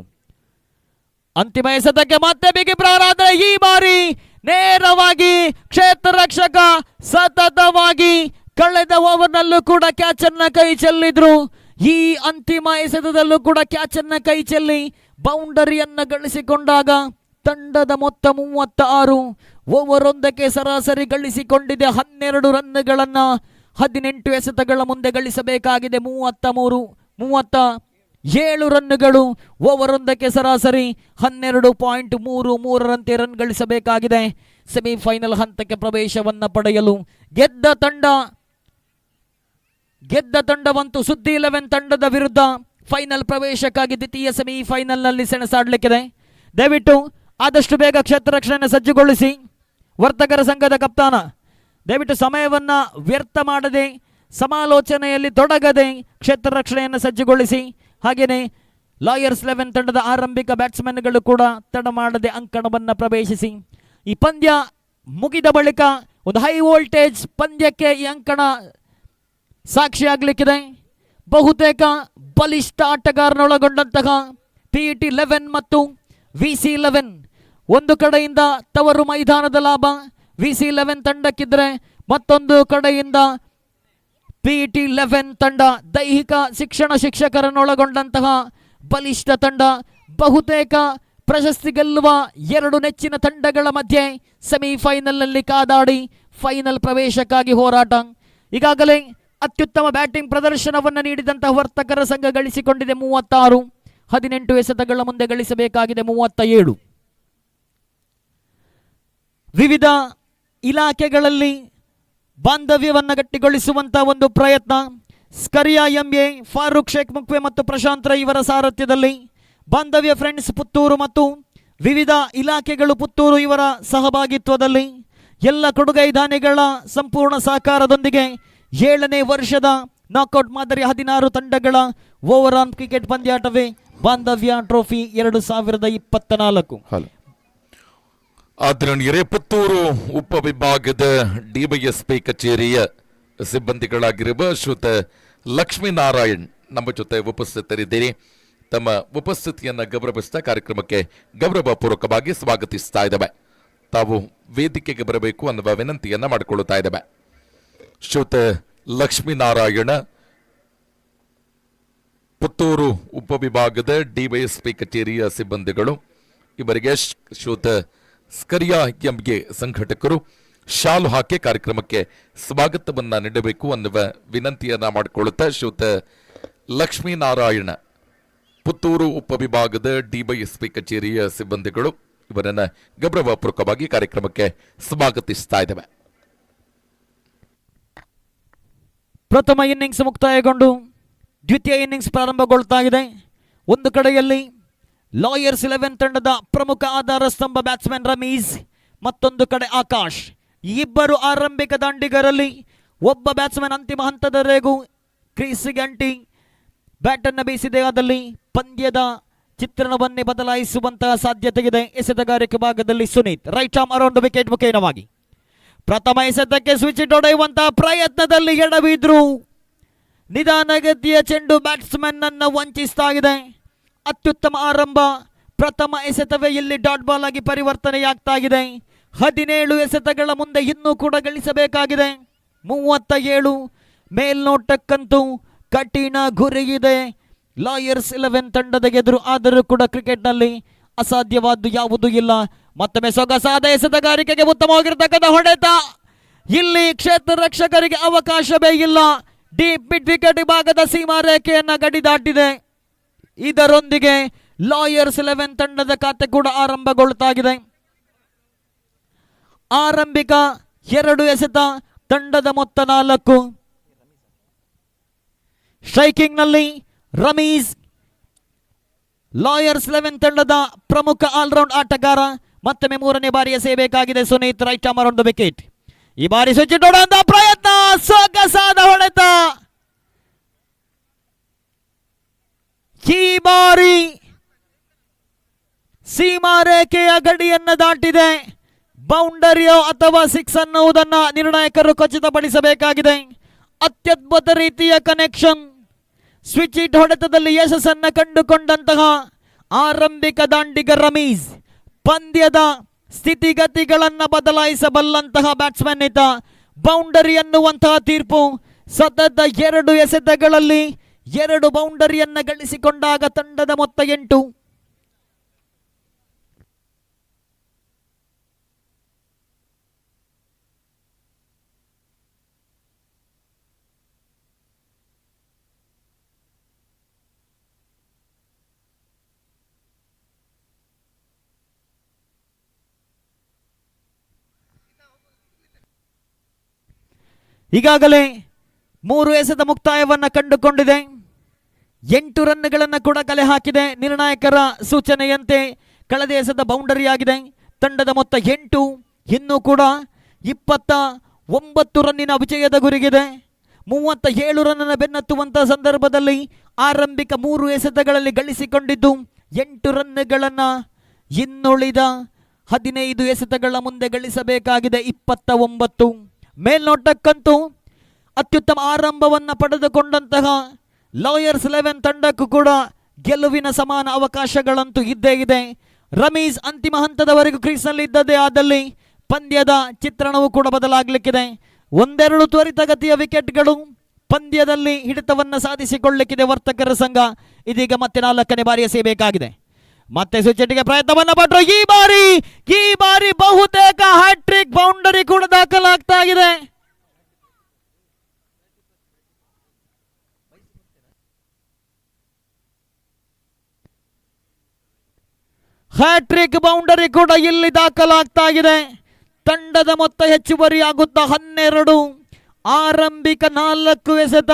ಅಂತಿಮ ಎಸೆತಕ್ಕೆ ಮತ್ತೆ ಬಿಗಿ ಪ್ರಾರಂಭ. ಈ ಬಾರಿ ನೇರವಾಗಿ ಕ್ಷೇತ್ರ ರಕ್ಷಕ ಸತತವಾಗಿ ಕಳೆದ ಓವರ್ನಲ್ಲೂ ಕೂಡ ಕ್ಯಾಚ್ ಅನ್ನ ಕೈ ಚೆಲ್ಲಿದ್ರು. ಈ ಅಂತಿಮ ಎಸೆತದಲ್ಲೂ ಕೂಡ ಕ್ಯಾಚ್ ಅನ್ನ ಕೈ ಚೆಲ್ಲಿ ಬೌಂಡರಿಯನ್ನ ಗಳಿಸಿಕೊಂಡಾಗ ತಂಡದ ಮೊತ್ತ 36. ಓವರೊಂದಕ್ಕೆ ಸರಾಸರಿ ಗಳಿಸಿಕೊಂಡಿದೆ 12 ರನ್ಗಳನ್ನ. 18 ಎಸೆತಗಳ ಮುಂದೆ ಗಳಿಸಬೇಕಾಗಿದೆ 37 ರನ್ಗಳು. ಓವರೊಂದಕ್ಕೆ ಸರಾಸರಿ 12.33 ರಂತೆ ರನ್ ಗಳಿಸಬೇಕಾಗಿದೆ ಸೆಮಿಫೈನಲ್ ಹಂತಕ್ಕೆ ಪ್ರವೇಶವನ್ನ ಪಡೆಯಲು. ಗೆದ್ದ ತಂಡವಂತೂ ಸುದ್ದಿ 11 ತಂಡದ ವಿರುದ್ಧ ಫೈನಲ್ ಪ್ರವೇಶಕ್ಕಾಗಿ ದ್ವಿತೀಯ ಸೆಮಿಫೈನಲ್ನಲ್ಲಿ ಸೆಣಸಾಡಲಿಕ್ಕಿದೆ. ದಯವಿಟ್ಟು ಆದಷ್ಟು ಬೇಗ ಕ್ಷೇತ್ರ ರಕ್ಷಣೆಯನ್ನು ಸಜ್ಜುಗೊಳಿಸಿ. ವರ್ತಕರ ಸಂಘದ ಕಪ್ತಾನ ದಯವಿಟ್ಟು ಸಮಯವನ್ನ ವ್ಯರ್ಥ ಮಾಡದೆ ಸಮಾಲೋಚನೆಯಲ್ಲಿ ತೊಡಗದೆ ಕ್ಷೇತ್ರ ರಕ್ಷಣೆಯನ್ನು ಸಜ್ಜುಗೊಳಿಸಿ. ಹಾಗೆಯೇ ಲಾಯರ್ಸ್ 11 ತಂಡದ ಆರಂಭಿಕ ಬ್ಯಾಟ್ಸ್ಮನ್ಗಳು ಕೂಡ ತಡ ಮಾಡದೆ ಅಂಕಣವನ್ನು ಪ್ರವೇಶಿಸಿ. ಈ ಪಂದ್ಯ ಮುಗಿದ ಬಳಿಕ ಒಂದು ಹೈ ವೋಲ್ಟೇಜ್ ಪಂದ್ಯಕ್ಕೆ ಈ ಅಂಕಣ ಸಾಕ್ಷಿಯಾಗಲಿಕ್ಕಿದೆ. ಬಹುತೇಕ ಬಲಿಷ್ಠ ಆಟಗಾರನೊಳಗೊಂಡಂತಹ PET 11 ಮತ್ತು VC 11 ಒಂದು ಕಡೆಯಿಂದ ತವರು ಮೈದಾನದ ಲಾಭ VC 11 ತಂಡಕ್ಕಿದ್ರೆ, ಮತ್ತೊಂದು ಕಡೆಯಿಂದ PET 11 ತಂಡ ದೈಹಿಕ ಶಿಕ್ಷಕರನ್ನೊಳಗೊಂಡಂತಹ ಬಲಿಷ್ಠ ತಂಡ. ಬಹುತೇಕ ಪ್ರಶಸ್ತಿ ಗೆಲ್ಲುವ 2 ನೆಚ್ಚಿನ ತಂಡಗಳ ಮಧ್ಯೆ ಸೆಮಿಫೈನಲ್ನಲ್ಲಿ ಕಾದಾಡಿ ಫೈನಲ್ ಪ್ರವೇಶಕ್ಕಾಗಿ ಹೋರಾಟ. ಈಗಾಗಲೇ ಅತ್ಯುತ್ತಮ ಬ್ಯಾಟಿಂಗ್ ಪ್ರದರ್ಶನವನ್ನು ನೀಡಿದಂತಹ ವರ್ತಕರ ಸಂಘ ಗಳಿಸಿಕೊಂಡಿದೆ 36. 18 ಎಸೆತಗಳ ಮುಂದೆ ಗಳಿಸಬೇಕಾಗಿದೆ 37. ವಿವಿಧ ಇಲಾಖೆಗಳಲ್ಲಿ ಬಾಂಧವ್ಯವನ್ನು ಗಟ್ಟಿಗೊಳಿಸುವಂತಹ ಒಂದು ಪ್ರಯತ್ನ. ಸ್ಕರಿಯಾ ಎಂಎ, ಫಾರೂಕ್ ಶೇಖ್ ಮುಕ್ವೆ ಮತ್ತು ಪ್ರಶಾಂತ್ ರೈ ಇವರ ಸಾರಥ್ಯದಲ್ಲಿ ಬಾಂಧವ್ಯ ಫ್ರೆಂಡ್ಸ್ ಪುತ್ತೂರು ಮತ್ತು ವಿವಿಧ ಇಲಾಖೆಗಳು ಪುತ್ತೂರು ಇವರ ಸಹಭಾಗಿತ್ವದಲ್ಲಿ ಎಲ್ಲ ಕೊಡುಗೈ ದಾನಿಗಳ ಸಂಪೂರ್ಣ ಸಹಕಾರದೊಂದಿಗೆ 7ನೇ ವರ್ಷದ ನಾಕೌಟ್ ಮಾದರಿ 16 ತಂಡಗಳ ಓವರ್ ಆಲ್ ಕ್ರಿಕೆಟ್ ಪಂದ್ಯಾಟವೇ ಬಾಂಧವ್ಯ ಟ್ರೋಫಿ 2024. ಆದರಣೀಯರೇ, ಪುತ್ತೂರು ಉಪವಿಭಾಗದ ಡಿವೈಎಸ್ಪಿ ಕಚೇರಿಯ ಸಿಬ್ಬಂದಿಗಳಾಗಿರುವ ಶ್ರೀಯುತ ಲಕ್ಷ್ಮೀನಾರಾಯಣ್ ನಮ್ಮ ಜೊತೆ ಉಪಸ್ಥಿತರಿದ್ದೀರಿ. ತಮ್ಮ ಉಪಸ್ಥಿತಿಯನ್ನು ಗೌರವಿಸಿದ ಕಾರ್ಯಕ್ರಮಕ್ಕೆ ಗೌರವಪೂರ್ವಕವಾಗಿ ಸ್ವಾಗತಿಸ್ತಾ ಇದ್ದೇವೆ. ತಾವು ವೇದಿಕೆಗೆ ಬರಬೇಕು ಅನ್ನುವ ವಿನಂತಿಯನ್ನು ಮಾಡಿಕೊಳ್ಳುತ್ತಾ ಇದ್ದೇವೆ. ಶ್ರೀಯುತ ಲಕ್ಷ್ಮೀನಾರಾಯಣ, ಪುತ್ತೂರು ಉಪವಿಭಾಗದ ಡಿವೈಎಸ್ಪಿ ಕಚೇರಿಯ ಸಿಬ್ಬಂದಿಗಳು, ಇವರಿಗೆ ಶ್ರೀಯುತ ಸ್ಕರಿಯಾ ಎಂಗೆ ಸಂಘಟಕರು ಶಾಲು ಹಾಕಿ ಕಾರ್ಯಕ್ರಮಕ್ಕೆ ಸ್ವಾಗತವನ್ನ ನೀಡಬೇಕು ಅನ್ನುವ ವಿನಂತಿಯನ್ನ ಮಾಡಿಕೊಳ್ಳುತ್ತಾ ಶ್ರೀಯುತ ಲಕ್ಷ್ಮೀನಾರಾಯಣ, ಪುತ್ತೂರು ಉಪವಿಭಾಗದ ಡಿವೈಎಸ್ಪಿ ಕಚೇರಿಯ ಸಿಬ್ಬಂದಿಗಳು, ಇವರನ್ನ ಗೌರವಪೂರ್ವಕವಾಗಿ ಕಾರ್ಯಕ್ರಮಕ್ಕೆ ಸ್ವಾಗತಿಸ್ತಾ ಇದ್ದೇವೆ. ಪ್ರಥಮ ಇನ್ನಿಂಗ್ಸ್ ಮುಕ್ತಾಯಗೊಂಡು ದ್ವಿತೀಯ ಇನ್ನಿಂಗ್ಸ್ ಪ್ರಾರಂಭಗೊಳ್ತಾ ಇದೆ. ಒಂದು ಕಡೆಯಲ್ಲಿ ಲಾಯರ್ಸ್ 11 ತಂಡದ ಪ್ರಮುಖ ಆಧಾರ ಸ್ತಂಭ ಬ್ಯಾಟ್ಸ್ಮನ್ ರಮೀಸ್, ಮತ್ತೊಂದು ಕಡೆ ಆಕಾಶ್. ಇಬ್ಬರು ಆರಂಭಿಕ ದಾಂಡಿಗರಲ್ಲಿ ಒಬ್ಬ ಬ್ಯಾಟ್ಸ್ಮನ್ ಅಂತಿಮ ಹಂತದವರೆಗೂ ಕ್ರೀಸಿಗೆ ಅಂಟಿ ಬ್ಯಾಟನ್ನು ಬೀಸಿದೆ. ಆದಲ್ಲಿ ಪಂದ್ಯದ ಚಿತ್ರಣವನ್ನೇ ಬದಲಾಯಿಸುವಂತಹ ಸಾಧ್ಯತೆ ಇದೆ. ಎಸೆತಗಾರಿಕೆ ಭಾಗದಲ್ಲಿ Suneeth right arm around wicket ಮುಖೇನವಾಗಿ ಪ್ರಥಮ ಎಸೆತಕ್ಕೆ ಸ್ವಿಚ್ ಇಟ್ ಹೊಡೆಯುವಂತಹ ಪ್ರಯತ್ನದಲ್ಲಿ ಎಡವಿದ್ರು. ನಿಧಾನಗತಿಯ ಚೆಂಡು ಬ್ಯಾಟ್ಸ್ಮನ್ ಅನ್ನು ವಂಚಿಸ್ತಾ ಇದೆ. ಅತ್ಯುತ್ತಮ ಆರಂಭ. ಪ್ರಥಮ ಎಸೆತವೇ ಇಲ್ಲಿ ಡಾಟ್ ಬಾಲ್ ಆಗಿ ಪರಿವರ್ತನೆಯಾಗ್ತಾ ಇದೆ. 17 ಎಸೆತಗಳ ಮುಂದೆ ಇನ್ನೂ ಕೂಡ ಗಳಿಸಬೇಕಾಗಿದೆ. 37 ಮೇಲ್ನೋಟಕ್ಕಂತೂ ಕಠಿಣ ಗುರಿಯಿದೆ ಲಾಯರ್ಸ್ 11 ತಂಡದ ಎದುರು. ಆದರೂ ಕೂಡ ಕ್ರಿಕೆಟ್ನಲ್ಲಿ ಅಸಾಧ್ಯವಾದ್ದು ಯಾವುದೂ ಇಲ್ಲ. ಮತ್ತೊಮ್ಮೆ ಸೊಗಸಾದ ಎಸೆತಗಾರಿಕೆಗೆ ಉತ್ತಮವಾಗಿರ್ತಕ್ಕಂಥ ಹೊಡೆತ. ಇಲ್ಲಿ ಕ್ಷೇತ್ರ ರಕ್ಷಕರಿಗೆ ಅವಕಾಶವೇ ಇಲ್ಲ. ಡೀಪ್ ಮಿಡ್ ವಿಕೆಟ್ ಭಾಗದ ಸೀಮಾ ರೇಖೆಯನ್ನ ಗಡಿ ದಾಟಿದೆ. ಇದರೊಂದಿಗೆ ಲಾಯರ್ಸ್ 11 ತಂಡದ ಖಾತೆ ಕೂಡ ಆರಂಭಗೊಳ್ಳುತ್ತಾಗಿದೆ. ಆರಂಭಿಕ 2 ಎಸೆತ, ತಂಡದ ಮೊತ್ತ 4. ಸ್ಟ್ರೈಕಿಂಗ್ ನಲ್ಲಿ ರಮೀಸ್, ಲಾಯರ್ಸ್ 11 ತಂಡದ ಪ್ರಮುಖ ಆಲ್ರೌಂಡ್ ಆಟಗಾರ. ಮತ್ತೊಮ್ಮೆ 3ನೇ ಬಾರಿ ಎಸೆಯಬೇಕಾಗಿದೆ Suneeth right arm around the wicket. ಈ ಬಾರಿ ಸ್ವಿಚ್ ಹೊಡೆಯುವಂತಹ ಪ್ರಯತ್ನ, ಸೊಗಸಾದ ಹೊಡೆತ. ಈ ಬಾರಿ ಸೀಮಾ ರೇಖೆಯ ಗಡಿಯನ್ನು ದಾಟಿದೆ. ಬೌಂಡರಿಯೋ ಅಥವಾ 6 ಅನ್ನುವುದನ್ನು ನಿರ್ಣಾಯಕರು ಖಚಿತಪಡಿಸಬೇಕಾಗಿದೆ. ಅತ್ಯದ್ಭುತ ರೀತಿಯ ಕನೆಕ್ಷನ್. ಸ್ವಿಚ್ ಹಿಟ್ ಹೊಡೆತದಲ್ಲಿ ಯಶಸ್ಸನ್ನು ಕಂಡುಕೊಂಡಂತಹ ಆರಂಭಿಕ ದಾಂಡಿಗ ರಮೀಸ್ ಪಂದ್ಯದ ಸ್ಥಿತಿಗತಿಗಳನ್ನು ಬದಲಾಯಿಸಬಲ್ಲಂತಹ ಬ್ಯಾಟ್ಸ್ಮನ್ ಇದ್ದ. ಬೌಂಡರಿ ಅನ್ನುವಂತಹ ತೀರ್ಪು. ಸತತ 2 ಎಸೆತಗಳಲ್ಲಿ 2 ಬೌಂಡರಿಯನ್ನು ಗಳಿಸಿಕೊಂಡಾಗ ತಂಡದ ಮೊತ್ತ 8. ಈಗಾಗಲೇ 3 ಎಸೆತ ಮುಕ್ತಾಯವನ್ನು ಕಂಡುಕೊಂಡಿದೆ. 8 ರನ್ಗಳನ್ನು ಕೂಡ ಕಲೆ ಹಾಕಿದೆ. ನಿರ್ಣಾಯಕರ ಸೂಚನೆಯಂತೆ ಕಳೆದ ಎಸೆತ ಬೌಂಡರಿ ಆಗಿದೆ. ತಂಡದ ಮೊತ್ತ 8. ಇನ್ನೂ ಕೂಡ 29 ರನ್ನಿನ ವಿಜಯದ ಗುರಿಗಿದೆ. 37 ರನ್ನನ್ನು ಬೆನ್ನತ್ತುವಂತಹ ಸಂದರ್ಭದಲ್ಲಿ ಆರಂಭಿಕ 3 ಎಸೆತಗಳಲ್ಲಿ ಗಳಿಸಿಕೊಂಡಿದ್ದು 8 ರನ್ನುಗಳನ್ನು ಇನ್ನುಳಿದ 15 ಎಸೆತಗಳ ಮುಂದೆ ಗಳಿಸಬೇಕಾಗಿದೆ 29. ಮೇಲ್ನೋಟಕ್ಕಂತೂ ಅತ್ಯುತ್ತಮ ಆರಂಭವನ್ನು ಪಡೆದುಕೊಂಡಂತಹ ಲಾಯರ್ಸ್ 11 ತಂಡಕ್ಕೂ ಕೂಡ ಗೆಲುವಿನ ಸಮಾನ ಅವಕಾಶಗಳಂತೂ ಇದ್ದೇ ಇದೆ. ರಮೀಸ್ ಅಂತಿಮ ಹಂತದವರೆಗೂ ಕ್ರೀಸ್ನಲ್ಲಿ ಇದ್ದದೇ ಆದಲ್ಲಿ ಪಂದ್ಯದ ಚಿತ್ರಣವೂ ಕೂಡ ಬದಲಾಗಲಿಕ್ಕಿದೆ. 1-2 ತ್ವರಿತಗತಿಯ ವಿಕೆಟ್ಗಳು ಪಂದ್ಯದಲ್ಲಿ ಹಿಡಿತವನ್ನು ಸಾಧಿಸಿಕೊಳ್ಳಲಿಕ್ಕಿದೆ ವರ್ತಕರ ಸಂಘ. ಇದೀಗ ಮತ್ತೆ 4ನೇ ಬಾರಿ ಎಸೆಯಬೇಕಾಗಿದೆ. ಮತ್ತೆ ಸ್ವಿಚ್ಗೆ ಪ್ರಯತ್ನವನ್ನ ಪಟ್ಟರು. ಈ ಬಾರಿ ಬಹುತೇಕ ಹ್ಯಾಟ್ರಿಕ್ ಬೌಂಡರಿ ಕೂಡ ದಾಖಲಾಗ್ತಾ ಇದೆ. ಹ್ಯಾಟ್ರಿಕ್ ಬೌಂಡರಿ ಕೂಡ ಇಲ್ಲಿ ದಾಖಲಾಗ್ತಾ ಇದೆ. ತಂಡದ ಮೊತ್ತ ಹೆಚ್ಚುವರಿ ಆಗುತ್ತಾ 12. ಆರಂಭಿಕ 4 ಎಸೆತ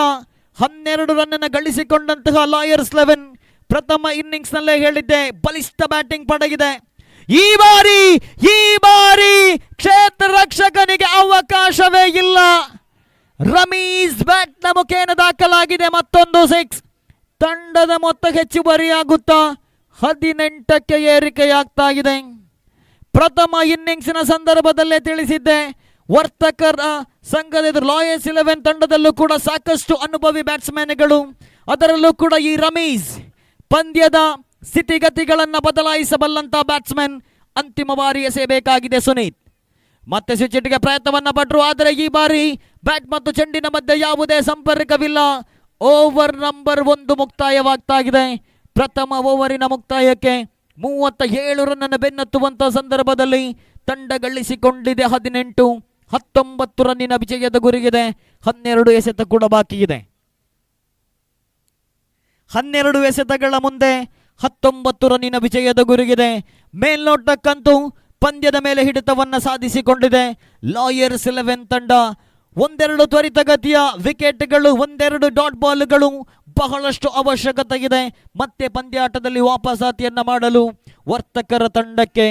12 ರನ್ ಗಳಿಸಿಕೊಂಡಂತಹ ಲಾಯರ್ಸ್ 11 ಪ್ರಥಮ ಇನ್ನಿಂಗ್ಸ್ ನಲ್ಲೇ ಹೇಳಿದ್ದೆ ಬಲಿಷ್ಠ ಬ್ಯಾಟಿಂಗ್ ಪಡೆಗಿದೆ. ಈ ಬಾರಿ ಕ್ಷೇತ್ರ ರಕ್ಷಕನಿಗೆ ಅವಕಾಶವೇ ಇಲ್ಲ. ರಮೀಸ್ ಬ್ಯಾಟ್ ನ ಮುಖೇನ ದಾಖಲಾಗಿದೆ ಮತ್ತೊಂದು 6. ತಂಡದ ಮೊತ್ತ ಹೆಚ್ಚುವರಿಯಾಗುತ್ತಾ 18ಕ್ಕೆ ಏರಿಕೆಯಾಗ್ತಾ ಇದೆ. ಪ್ರಥಮ ಇನ್ನಿಂಗ್ಸಿನ ಸಂದರ್ಭದಲ್ಲೇ ತಿಳಿಸಿದ್ದೆ ವರ್ತಕರ ಸಂಘದ ಲಾಯರ್ಸ್ 11 ತಂಡದಲ್ಲೂ ಕೂಡ ಸಾಕಷ್ಟು ಅನುಭವಿ ಬ್ಯಾಟ್ಸ್ಮನ್ಗಳು, ಅದರಲ್ಲೂ ಕೂಡ ಈ ರಮೀಸ್ ಪಂದ್ಯದ ಸ್ಥಿತಿಗತಿಗಳನ್ನು ಬದಲಾಯಿಸಬಲ್ಲಂತ ಬ್ಯಾಟ್ಸ್ಮನ್. ಅಂತಿಮ ಬಾರಿ ಎಸೆಯಬೇಕಾಗಿದೆ ಸುನೀತ್. ಮತ್ತೆ ಸ್ವಿಚ್ ಪ್ರಯತ್ನವನ್ನ ಪಟ್ಟರು, ಆದರೆ ಈ ಬಾರಿ ಬ್ಯಾಟ್ ಮತ್ತು ಚೆಂಡಿನ ಮಧ್ಯೆ ಯಾವುದೇ ಸಂಪರ್ಕವಿಲ್ಲ. ಓವರ್ ನಂಬರ್ 1 ಮುಕ್ತಾಯವಾಗ್ತಾ ಇದೆ. ಪ್ರಥಮ ಓವರಿನ ಮುಕ್ತಾಯಕ್ಕೆ 37 ರನ್ ಬೆನ್ನತ್ತುವಂತಹ ಸಂದರ್ಭದಲ್ಲಿ ತಂಡ ಗಳಿಸಿಕೊಂಡಿದೆ 18. 19 ರನ್ನಿನ ವಿಜಯದ ಗುರಿಗಿದೆ. 12 ಎಸೆತ ಕೂಡ ಬಾಕಿ ಇದೆ. 12 ಎಸೆತಗಳ ಮುಂದೆ 19 ರನ್ನಿನ ವಿಜಯದ ಗುರಿಗಿದೆ. ಮೇಲ್ನೋಟಕ್ಕಂತೂ ಪಂದ್ಯದ ಮೇಲೆ ಹಿಡಿತವನ್ನ ಸಾಧಿಸಿಕೊಂಡಿದೆ ಲಾಯರ್ಸ್ 11 ತಂಡ. ಒಂದೆರಡು ತ್ವರಿತಗತಿಯ ವಿಕೆಟ್ಗಳು, ಒಂದೆರಡು ಡಾಟ್ ಬಾಲ್ಗಳು ಬಹಳಷ್ಟು ಅವಶ್ಯಕತೆ ಇದೆ ಮತ್ತೆ ಪಂದ್ಯಾಟದಲ್ಲಿ ವಾಪಸಾತಿಯನ್ನ ಮಾಡಲು ವರ್ತಕರ ತಂಡಕ್ಕೆ.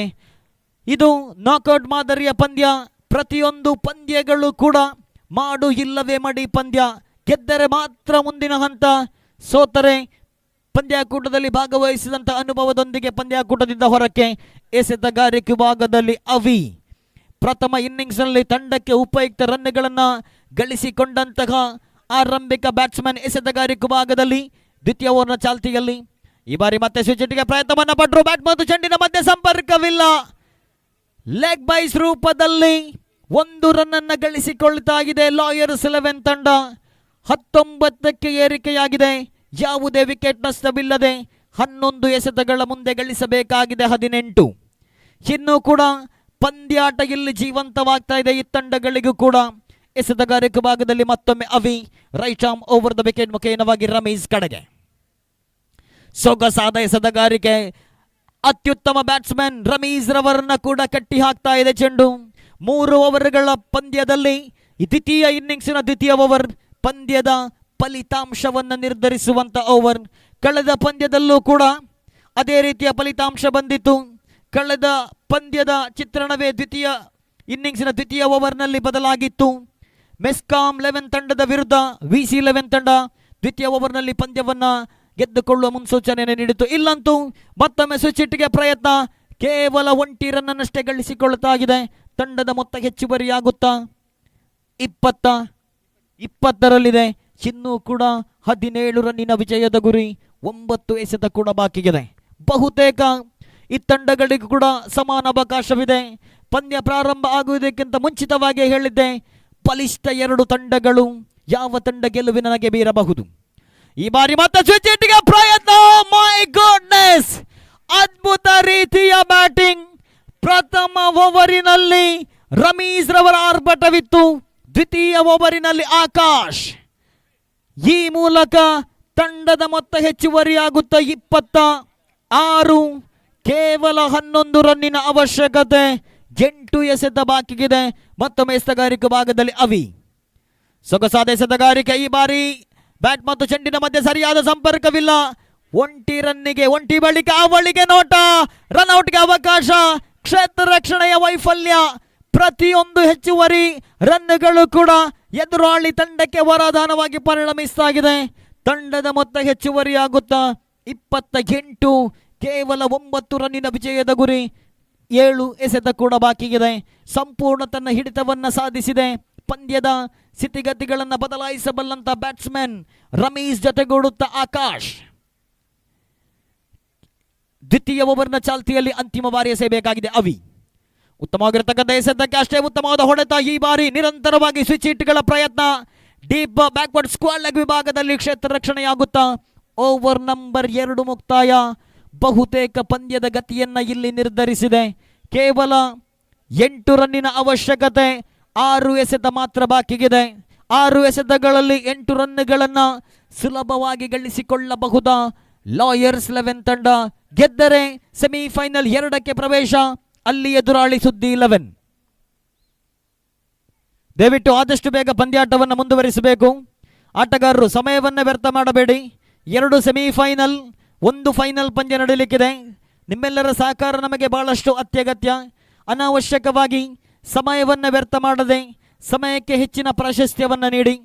ಇದು ನಾಕ್ಔಟ್ ಮಾದರಿಯ ಪಂದ್ಯ. ಪ್ರತಿಯೊಂದು ಪಂದ್ಯಗಳು ಕೂಡ ಮಾಡು ಇಲ್ಲವೇ ಮಡಿ ಪಂದ್ಯ. ಗೆದ್ದರೆ ಮಾತ್ರ ಮುಂದಿನ ಹಂತ, ಸೋತರೆ ಪಂದ್ಯಾಕೂಟದಲ್ಲಿ ಭಾಗವಹಿಸಿದಂಥ ಅನುಭವದೊಂದಿಗೆ ಪಂದ್ಯಾಕೂಟದಿಂದ ಹೊರಕ್ಕೆ. ಎಸೆತಗಾರಿಕೆ ವಿಭಾಗದಲ್ಲಿ ಅವಿ ಪ್ರಥಮ ಇನ್ನಿಂಗ್ಸ್ನಲ್ಲಿ ತಂಡಕ್ಕೆ ಉಪಯುಕ್ತ ರನ್ಗಳನ್ನು ಗಳಿಸಿಕೊಂಡಂತಹ ಆರಂಭಿಕ ಬ್ಯಾಟ್ಸ್ಮನ್. ಎಸೆತಗಾರಿಕೆ ವಿಭಾಗದಲ್ಲಿ ದ್ವಿತೀಯ ಓವರ್ನ ಚಾಲ್ತಿಯಲ್ಲಿ ಈ ಬಾರಿ ಮತ್ತೆ ಸ್ವಿಚ್ಗೆ ಪ್ರಯತ್ನವನ್ನ ಪಟ್ಟರು. ಬ್ಯಾಟ್ ಮತ್ತು ಚೆಂಡಿನ ಮಧ್ಯೆ ಸಂಪರ್ಕವಿಲ್ಲ. ಲೆಗ್ ಬೈಸ್ ರೂಪದಲ್ಲಿ 1 ರನ್ ಅನ್ನು ಗಳಿಸಿಕೊಳ್ತಾ ಇದೆ ಲಾಯರ್ಸ್ 11 ತಂಡ. 19ಕ್ಕೆ ಏರಿಕೆಯಾಗಿದೆ. ಯಾವುದೇ ವಿಕೆಟ್ ನಷ್ಟವಿಲ್ಲದೆ 11 ಎಸೆತಗಳ ಮುಂದೆ ಗಳಿಸಬೇಕಾಗಿದೆ 18. ಇನ್ನೂ ಕೂಡ ಪಂದ್ಯಾಟ ಇಲ್ಲಿ ಜೀವಂತವಾಗ್ತಾ ಇದೆ ಈ ತಂಡಗಳಿಗೂ ಕೂಡ. ಎಸೆತಗಾರಿಕೆ ಭಾಗದಲ್ಲಿ ಮತ್ತೊಮ್ಮೆ Avi right arm over the wicket ಮುಖೇನವಾಗಿ ರಮೀಸ್ ಕಡೆಗೆ. ಸೊಗಸಾದ ಎಸೆತಗಾರಿಕೆ. ಅತ್ಯುತ್ತಮ ಬ್ಯಾಟ್ಸ್ಮನ್ ರಮೀಸ್ ರವರನ್ನ ಕೂಡ ಕಟ್ಟಿ ಹಾಕ್ತಾ ಇದೆ ಚೆಂಡು. 3 ಓವರ್ಗಳ ಪಂದ್ಯದಲ್ಲಿ ದ್ವಿತೀಯ ಇನ್ನಿಂಗ್ಸಿನ ದ್ವಿತೀಯ ಓವರ್ ಪಂದ್ಯದ ಫಲಿತಾಂಶವನ್ನು ನಿರ್ಧರಿಸುವಂತ ಓವರ್. ಕಳೆದ ಪಂದ್ಯದಲ್ಲೂ ಕೂಡ ಅದೇ ರೀತಿಯ ಫಲಿತಾಂಶ ಬಂದಿತ್ತು. ಕಳೆದ ಪಂದ್ಯದ ಚಿತ್ರಣವೇ ದ್ವಿತೀಯ ಇನ್ನಿಂಗ್ಸಿನ ದ್ವಿತೀಯ ಓವರ್ನಲ್ಲಿ ಬದಲಾಗಿತ್ತು. ಮೆಸ್ಕಾಂ 11 ತಂಡದ ವಿರುದ್ಧ ವಿಸಿ 11 ತಂಡ ದ್ವಿತೀಯ ಓವರ್ನಲ್ಲಿ ಪಂದ್ಯವನ್ನು ಗೆದ್ದುಕೊಳ್ಳುವ ಮುನ್ಸೂಚನೆಯನ್ನು ನೀಡಿತು. ಇಲ್ಲಂತೂ ಮತ್ತೊಮ್ಮೆ ಸ್ವಿಚ್ ಪ್ರಯತ್ನ. ಕೇವಲ 1 ರನ್ ಅನ್ನಷ್ಟೇ ಗಳಿಸಿಕೊಳ್ಳುತ್ತಾ ಇದೆ. ತಂಡದ ಮೊತ್ತ ಹೆಚ್ಚುವರಿಯಾಗುತ್ತಾ 20ರಲ್ಲಿದೆ. ಇನ್ನೂ ಕೂಡ 17 ರನ್ನಿನ ವಿಜಯದ ಗುರಿ. 9 ಎಸೆತ ಕೂಡ ಬಾಕಿಗಿದೆ. ಬಹುತೇಕ ಈ ತಂಡಗಳಿಗೂ ಕೂಡ ಸಮಾನ ಅವಕಾಶವಿದೆ. ಪಂದ್ಯ ಪ್ರಾರಂಭ ಆಗುವುದಕ್ಕಿಂತ ಮುಂಚಿತವಾಗಿ ಹೇಳಿದ್ದೆ ಬಲಿಷ್ಠ 2 ತಂಡಗಳು. ಯಾವ ತಂಡ ಗೆಲುವಿನ ನಗೆ ಬೀರಬಹುದು. ಈ ಬಾರಿ ಮತ್ತೆ ಸ್ವಿಚ್ ಪ್ರಯತ್ನ. ಮೈ ಗಾಡ್ನೆಸ್, ಅದ್ಭುತ ರೀತಿಯ ಬ್ಯಾಟಿಂಗ್. ಪ್ರಥಮ ಓವರಿನಲ್ಲಿ ರಮೀಸ್ ರವರ ಆರ್ಭಟವಿತ್ತು. ದ್ವಿತೀಯ ಓವರಿನಲ್ಲಿ ಆಕಾಶ್. ಈ ಮೂಲಕ ತಂಡದ ಮೊತ್ತ ಹೆಚ್ಚುವರಿಯಾಗುತ್ತ 26. ಕೇವಲ 11 ರನ್ನಿನ ಅವಶ್ಯಕತೆ. 8 ಎಸೆತ ಬಾಕಿಗಿದೆ. ಮತ್ತೊಮ್ಮೆ ಎಸೆತಗಾರಿಕೆ ಭಾಗದಲ್ಲಿ ಅವಿ. ಸೊಗಸಾದ ಎಸೆತಗಾರಿಕೆ. ಈ ಬಾರಿ ಬ್ಯಾಟ್ ಮತ್ತು ಚೆಂಡಿನ ಮಧ್ಯೆ ಸರಿಯಾದ ಸಂಪರ್ಕವಿಲ್ಲ. 1 ರನ್ನಿಗೆ 1 ಬಳಿಕ ಅವಳಿಗೆ ನೋಟ. ರನ್ಔಟ್ಗೆ ಅವಕಾಶ. ಕ್ಷೇತ್ರ ರಕ್ಷಣೆಯ ವೈಫಲ್ಯ. ಪ್ರತಿಯೊಂದು ಹೆಚ್ಚುವರಿ ರನ್ಗಳು ಕೂಡ ಎದುರಾಳಿ ತಂಡಕ್ಕೆ ವರದಾನವಾಗಿ ಪರಿಣಮಿಸಲಾಗಿದೆ. ತಂಡದ ಮೊತ್ತ ಹೆಚ್ಚುವರಿಯಾಗುತ್ತಾ 28. ಕೇವಲ 9 ರನ್ನಿನ ವಿಜಯದ ಗುರಿ. 7 ಎಸೆತ ಕೂಡ ಬಾಕಿಗಿದೆ. ಸಂಪೂರ್ಣ ತನ್ನ ಹಿಡಿತವನ್ನು ಸಾಧಿಸಿದೆ. ಪಂದ್ಯದ ಸ್ಥಿತಿಗತಿಗಳನ್ನು ಬದಲಾಯಿಸಬಲ್ಲಂತ ಬ್ಯಾಟ್ಸ್ಮನ್ ರಮೀಸ್ ಜೊತೆಗೂಡುತ್ತಾ ಆಕಾಶ್. ದ್ವಿತೀಯ ಓವರ್ನ ಚಾಲ್ತಿಯಲ್ಲಿ ಅಂತಿಮ ಬಾರಿ ಎಸೆಯಬೇಕಾಗಿದೆ ಅವಿ. ಉತ್ತಮವಾಗಿರತಕ್ಕಂಥ ಎಸೆತಕ್ಕೆ ಅಷ್ಟೇ ಉತ್ತಮವಾದ ಹೊಡೆತ. ಈ ಬಾರಿ ನಿರಂತರವಾಗಿ ಸ್ವಿಚ್ ಹಿಟ್ಗಳ ಪ್ರಯತ್ನ. ಡೀಪ್ ಬ್ಯಾಕ್ವರ್ಡ್ ಸ್ಕ್ವಾಡ್ ಲೆಗ್ ವಿಭಾಗದಲ್ಲಿ ಕ್ಷೇತ್ರ ರಕ್ಷಣೆಯಾಗುತ್ತಾ ಓವರ್ ನಂಬರ್ 2 ಮುಕ್ತಾಯ. ಬಹುತೇಕ ಪಂದ್ಯದ ಗತಿಯನ್ನ ಇಲ್ಲಿ ನಿರ್ಧರಿಸಿದೆ. ಕೇವಲ 8 ರನ್ನಿನ ಅವಶ್ಯಕತೆ. 6 ಎಸೆತ ಮಾತ್ರ ಬಾಕಿಗಿದೆ. 6 ಎಸೆತಗಳಲ್ಲಿ 8 ರನ್ಗಳನ್ನು ಸುಲಭವಾಗಿ ಗಳಿಸಿಕೊಳ್ಳಬಹುದಾ ಲಾಯರ್ಸ್ 11 ತಂಡ. ಗೆದ್ದರೆ ಸೆಮಿಫೈನಲ್ 2ಕ್ಕೆ ಪ್ರವೇಶ. ಅಲ್ಲಿ ಎದುರಾಳಿ ಸುದ್ದಿ 11. ದಯವಿಟ್ಟು ಆದಷ್ಟು ಬೇಗ ಪಂದ್ಯಾಟವನ್ನು ಮುಂದುವರಿಸಬೇಕು. ಆಟಗಾರರು ಸಮಯವನ್ನು ವ್ಯರ್ಥ ಮಾಡಬೇಡಿ. 2 ಸೆಮಿಫೈನಲ್, 1 ಫೈನಲ್ ಪಂದ್ಯ ನಡೆಯಲಿಕ್ಕಿದೆ. ನಿಮ್ಮೆಲ್ಲರ ಸಹಕಾರ ನಮಗೆ ಬಹಳಷ್ಟು ಅತ್ಯಗತ್ಯ. ಅನಾವಶ್ಯಕವಾಗಿ ಸಮಯವನ್ನು ವ್ಯರ್ಥ ಮಾಡದೆ ಸಮಯಕ್ಕೆ ಹೆಚ್ಚಿನ ಪ್ರಾಶಸ್ತ್ಯವನ್ನು ನೀಡಿ.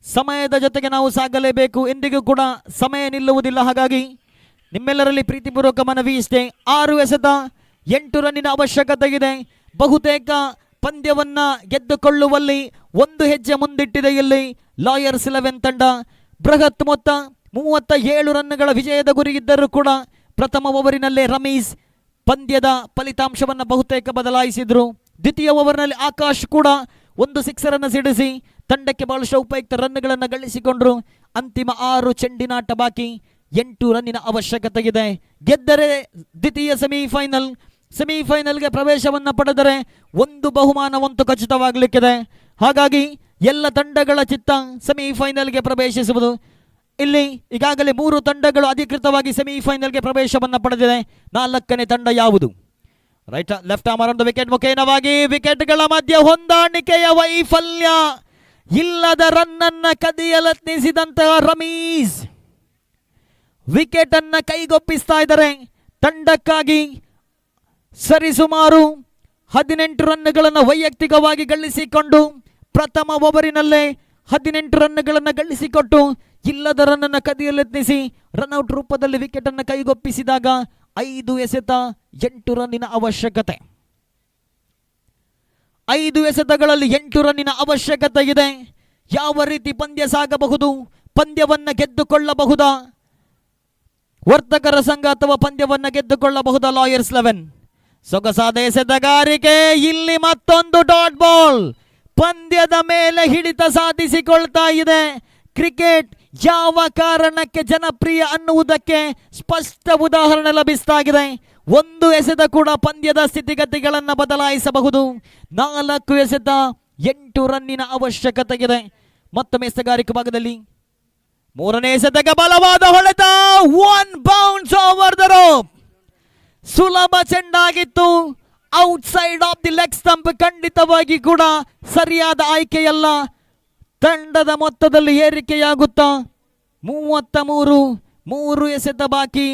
ಸಮಯದ ಜೊತೆಗೆ ನಾವು ಸಾಗಲೇಬೇಕು. ಎಂದಿಗೂ ಕೂಡ ಸಮಯ ನಿಲ್ಲುವುದಿಲ್ಲ. ಹಾಗಾಗಿ ನಿಮ್ಮೆಲ್ಲರಲ್ಲಿ ಪ್ರೀತಿಪೂರ್ವಕ ಮನವಿ ಇಷ್ಟೇ. 6 ಎಸೆತ 8 ರನ್ನಿನ ಅವಶ್ಯಕತೆ ಇದೆ. ಬಹುತೇಕ ಪಂದ್ಯವನ್ನು ಗೆದ್ದುಕೊಳ್ಳುವಲ್ಲಿ 1 ಹೆಜ್ಜೆ ಮುಂದಿಟ್ಟಿದೆ ಇಲ್ಲಿ ಲಾಯರ್ಸ್ 11 ತಂಡ. ಬೃಹತ್ ಮೊತ್ತ 37 ರನ್ನುಗಳ ವಿಜಯದ ಗುರಿ ಇದ್ದರೂ ಕೂಡ ಪ್ರಥಮ ಓವರಿನಲ್ಲೇ ರಮೀಸ್ ಪಂದ್ಯದ ಫಲಿತಾಂಶವನ್ನು ಬಹುತೇಕ ಬದಲಾಯಿಸಿದ್ರು. ದ್ವಿತೀಯ ಓವರ್ನಲ್ಲಿ ಆಕಾಶ್ ಕೂಡ 1 ಸಿಕ್ಸರನ್ನು ಸಿಡಿಸಿ ತಂಡಕ್ಕೆ ಬಹಳಷ್ಟು ಉಪಯುಕ್ತ ರನ್ನುಗಳನ್ನು ಗಳಿಸಿಕೊಂಡ್ರು. ಅಂತಿಮ 6 ಚೆಂಡಿನಾಟ ಬಾಕಿ, 8 ರನ್ನಿನ ಅವಶ್ಯಕತೆ ಇದೆ. ಗೆದ್ದರೆ ದ್ವಿತೀಯ ಸೆಮಿಫೈನಲ್ಗೆ ಪ್ರವೇಶವನ್ನು ಪಡೆದರೆ 1 ಬಹುಮಾನವಂತೂ ಖಚಿತವಾಗಲಿಕ್ಕಿದೆ. ಹಾಗಾಗಿ ಎಲ್ಲ ತಂಡಗಳ ಚಿತ್ತ ಸೆಮಿಫೈನಲ್ಗೆ ಪ್ರವೇಶಿಸುವುದು. ಇಲ್ಲಿ ಈಗಾಗಲೇ 3 ತಂಡಗಳು ಅಧಿಕೃತವಾಗಿ ಸೆಮಿಫೈನಲ್ಗೆ ಪ್ರವೇಶವನ್ನು ಪಡೆದಿದೆ. 4ನೇ ತಂಡ ಯಾವುದು? Right left arm around the wicket ಮುಖೇನವಾಗಿ ವಿಕೆಟ್ಗಳ ಮಧ್ಯೆ ಹೊಂದಾಣಿಕೆಯ ವೈಫಲ್ಯ, ಇಲ್ಲದ ರನ್ನನ್ನು ಕದಿಯಲತ್ನಿಸಿದಂತಹ ರಮೀಸ್ ವಿಕೆಟ್ ಅನ್ನ ಕೈಗೊಪ್ಪಿಸ್ತಾ ಇದ್ದಾರೆ. ತಂಡಕ್ಕಾಗಿ ಸರಿಸುಮಾರು 18 ರನ್ನುಗಳನ್ನು ವೈಯಕ್ತಿಕವಾಗಿ ಗಳಿಸಿಕೊಂಡು ಪ್ರಥಮ ಓವರಿನಲ್ಲೇ 18 ರನ್ನುಗಳನ್ನು ಗಳಿಸಿಕೊಟ್ಟು ಇಲ್ಲದ ರನ್ನನ್ನು ಕದಿಯಲೆತ್ನಿಸಿ ರನ್ಔಟ್ ರೂಪದಲ್ಲಿ ವಿಕೆಟ್ ಅನ್ನು ಕೈಗೊಪ್ಪಿಸಿದಾಗ 5 ಎಸೆತ 8 ರನ್ನಿನ ಅವಶ್ಯಕತೆ. 5 ಎಸೆತಗಳಲ್ಲಿ 8 ರನ್ನಿನ ಅವಶ್ಯಕತೆ ಇದೆ. ಯಾವ ರೀತಿ ಪಂದ್ಯ ಸಾಗಬಹುದು? ಪಂದ್ಯವನ್ನು ಗೆದ್ದುಕೊಳ್ಳಬಹುದಾ ವರ್ತಕರ ಸಂಘ ಅಥವಾ ಪಂದ್ಯವನ್ನು ಗೆದ್ದುಕೊಳ್ಳಬಹುದಾ ಲಾಯರ್ಸ್ 11? ಸೊಗಸಾದ ಎಸೆತಗಾರಿಕೆ. ಇಲ್ಲಿ ಮತ್ತೊಂದು ಡಾಟ್ ಬಾಲ್ ಪಂದ್ಯದ ಮೇಲೆ ಹಿಡಿತ ಸಾಧಿಸಿಕೊಳ್ತಾ ಇದೆ. ಕ್ರಿಕೆಟ್ ಯಾವ ಕಾರಣಕ್ಕೆ ಜನಪ್ರಿಯ ಅನ್ನುವುದಕ್ಕೆ ಸ್ಪಷ್ಟ ಉದಾಹರಣೆ ಲಭಿಸ್ತಾಗಿದೆ. 1 ಎಸೆತ ಕೂಡ ಪಂದ್ಯದ ಸ್ಥಿತಿಗತಿಗಳನ್ನು ಬದಲಾಯಿಸಬಹುದು. 4 ಎಸೆತ 8 ರನ್ನಿನ ಅವಶ್ಯಕತೆ ಇದೆ. ಮತ್ತೊಮ್ಮೆ ಎಸೆತಗಾರಿಕೆ ಭಾಗದಲ್ಲಿ 3ನೇ ಎಸೆತಕ್ಕೆ ಬಲವಾದ ಹೊಡೆತ, 1 ಬೌನ್ಸ್ ಓವರ್ ದ ರೋಪ್. ಸುಲಭ ಚೆಂಡಾಗಿತ್ತು, outside of the leg stump. ಖಂಡಿತವಾಗಿ ಕೂಡ ಸರಿಯಾದ ಆಯ್ಕೆಯಲ್ಲ. ತಂಡದ ಮೊತ್ತದಲ್ಲಿ ಏರಿಕೆಯಾಗುತ್ತಾ 33, 3 ಎಸೆತ ಬಾಕಿ,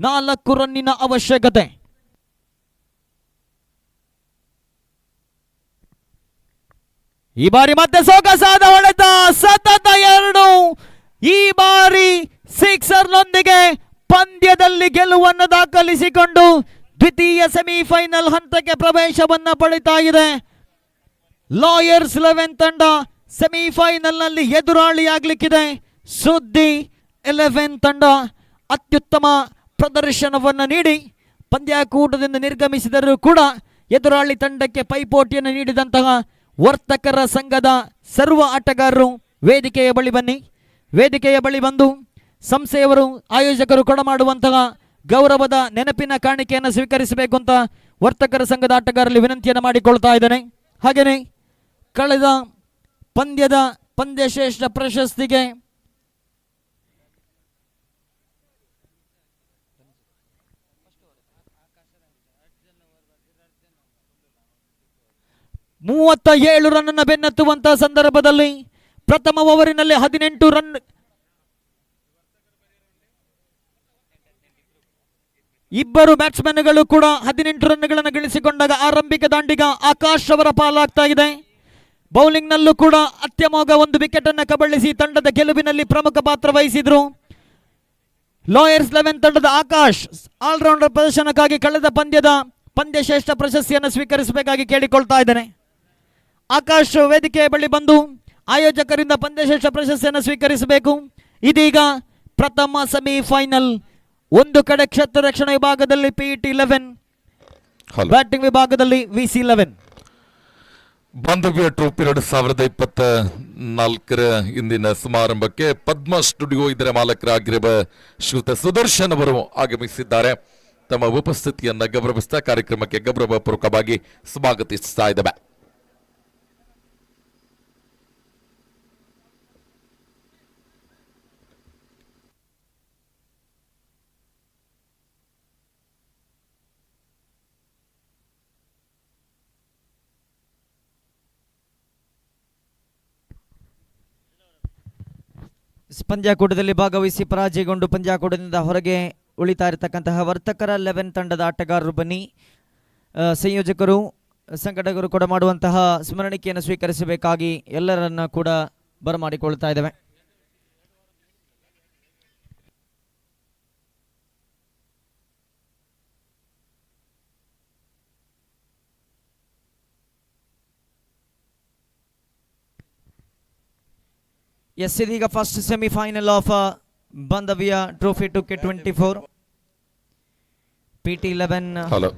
4 ರನ್ನಿನ ಅವಶ್ಯಕತೆ. ಈ ಬಾರಿ ಮತ್ತೆ ಸೊಗಸಾದ ಹೊಡೆತ, ಸತತ 2. ಈ ಬಾರಿ ಸಿಕ್ಸರ್ನೊಂದಿಗೆ ಪಂದ್ಯದಲ್ಲಿ ಗೆಲುವನ್ನು ದಾಖಲಿಸಿಕೊಂಡು ದ್ವಿತೀಯ ಸೆಮಿಫೈನಲ್ ಹಂತಕ್ಕೆ ಪ್ರವೇಶವನ್ನು ಪಡಿತಾ ಇದೆ. ಲಾಯರ್ಸ್ 11 ತಂಡ ಸೆಮಿಫೈನಲ್ನಲ್ಲಿ ಎದುರಾಳಿಯಾಗಲಿಕ್ಕಿದೆ. ಸುದ್ದಿ 11 ತಂಡ ಅತ್ಯುತ್ತಮ ಪ್ರದರ್ಶನವನ್ನು ನೀಡಿ ಪಂದ್ಯಾಕೂಟದಿಂದ ನಿರ್ಗಮಿಸಿದರೂ ಕೂಡ ಎದುರಾಳಿ ತಂಡಕ್ಕೆ ಪೈಪೋಟಿಯನ್ನು ನೀಡಿದಂತಹ ವರ್ತಕರ ಸಂಘದ ಸರ್ವ ಆಟಗಾರರು ವೇದಿಕೆಯ ಬಳಿ ಬನ್ನಿ. ವೇದಿಕೆಯ ಬಳಿ ಬಂದು ಸಂಸ್ಥೆಯವರು ಆಯೋಜಕರು ಕೊಡಮಾಡುವಂತಹ ಗೌರವದ ನೆನಪಿನ ಕಾಣಿಕೆಯನ್ನು ಸ್ವೀಕರಿಸಬೇಕು ಅಂತ ವರ್ತಕರ ಸಂಘದ ಆಟಗಾರರಲ್ಲಿ ವಿನಂತಿಯನ್ನು ಮಾಡಿಕೊಳ್ತಾ ಇದ್ದೇನೆ. ಹಾಗೆಯೇ ಕಳೆದ ಪಂದ್ಯದ ಪಂದ್ಯಶ್ರೇಷ್ಠ ಪ್ರಶಸ್ತಿಗೆ ಮೂವತ್ತ 7 ರನ್ ಬೆನ್ನತ್ತುವಂತಹ ಸಂದರ್ಭದಲ್ಲಿ ಪ್ರಥಮ ಓವರಿನಲ್ಲಿ 18 ರನ್ ಇಬ್ಬರು ಬ್ಯಾಟ್ಸ್ಮನ್ಗಳು ಕೂಡ 18 ರನ್ಗಳನ್ನು ಗಳಿಸಿಕೊಂಡಾಗ ಆರಂಭಿಕ ದಾಂಡಿಗ ಆಕಾಶ್ ಅವರ ಪಾಲಾಗ್ತಾ ಇದೆ. ಬೌಲಿಂಗ್ನಲ್ಲೂ ಕೂಡ ಅತ್ಯಮೋಘ 1 ವಿಕೆಟ್ ಅನ್ನು ಕಬಳಿಸಿ ತಂಡದ ಗೆಲುವಿನಲ್ಲಿ ಪ್ರಮುಖ ಪಾತ್ರ ವಹಿಸಿದ್ರು. ಲಾಯರ್ಸ್ 11 ತಂಡದ ಆಕಾಶ್ ಆಲ್ರೌಂಡರ್ ಪ್ರದರ್ಶನಕ್ಕಾಗಿ ಕಳೆದ ಪಂದ್ಯದ ಪಂದ್ಯಶ್ರೇಷ್ಠ ಪ್ರಶಸ್ತಿಯನ್ನು ಸ್ವೀಕರಿಸಬೇಕಾಗಿ ಕೇಳಿಕೊಳ್ತಾ ಇದ್ದೇನೆ. ಆಕಾಶ್ ವೇದಿಕೆಯ ಬಳಿ ಬಂದು ಆಯೋಜಕರಿಂದ ಪಂದ್ಯಶ್ರೇಷ್ಠ ಪ್ರಶಸ್ತಿಯನ್ನು ಸ್ವೀಕರಿಸಬೇಕು. ಇದೀಗ ಪ್ರಥಮ ಸೆಮಿಫೈನಲ್. ಒಂದು ಕಡೆ ಕ್ಷೇತ್ರ ರಕ್ಷಣಾ ವಿಭಾಗದಲ್ಲಿ PET 11, ಬ್ಯಾಟಿಂಗ್ ವಿಭಾಗದಲ್ಲಿ VC 11. ಬಾಂಧವ್ಯ ಟ್ರೋಫಿ 2024 ಇಂದಿನ ಸಮಾರಂಭಕ್ಕೆ ಪದ್ಮ ಸ್ಟುಡಿಯೋ ಇದರ ಮಾಲಕರಾಗಿರುವ ಶ್ರೀಯುತ ಸುದರ್ಶನ್ ಅವರು ಆಗಮಿಸಿದ್ದಾರೆ. ತಮ್ಮ ಉಪಸ್ಥಿತಿಯನ್ನು ಗೌರವಿಸ್ತಾ ಕಾರ್ಯಕ್ರಮಕ್ಕೆ ಗೌರವಪೂರ್ವಕವಾಗಿ ಸ್ವಾಗತಿಸ್ತಾ ಇದ್ದೇವೆ. ಪಂದ್ಯಾಕೂಟದಲ್ಲಿ ಭಾಗವಹಿಸಿ ಪರಾಜಯಗೊಂಡು ಪಂದ್ಯಾಕೂಟದಿಂದ ಹೊರಗೆ ಉಳಿತಾ ಇರತಕ್ಕಂತಹ ವರ್ತಕರ 11 ತಂಡದ ಆಟಗಾರರು ಬನ್ನಿ. ಸಂಯೋಜಕರು ಸಂಘಟಕರು ಕೂಡ ಮಾಡುವಂತಹ ಸ್ಮರಣಿಕೆಯನ್ನು ಸ್ವೀಕರಿಸಬೇಕಾಗಿ ಎಲ್ಲರನ್ನ ಕೂಡ ಬರಮಾಡಿಕೊಳ್ತಾ ಇದ್ದೇವೆ. ಎಸ್, ಇದೀಗ ಫಸ್ಟ್ ಸೆಮಿಫೈನಲ್ ಆಫ್ ಬಾಂಧವ್ಯ ಟ್ರೋಫಿ 2K24 PT11. ಹಲೋ,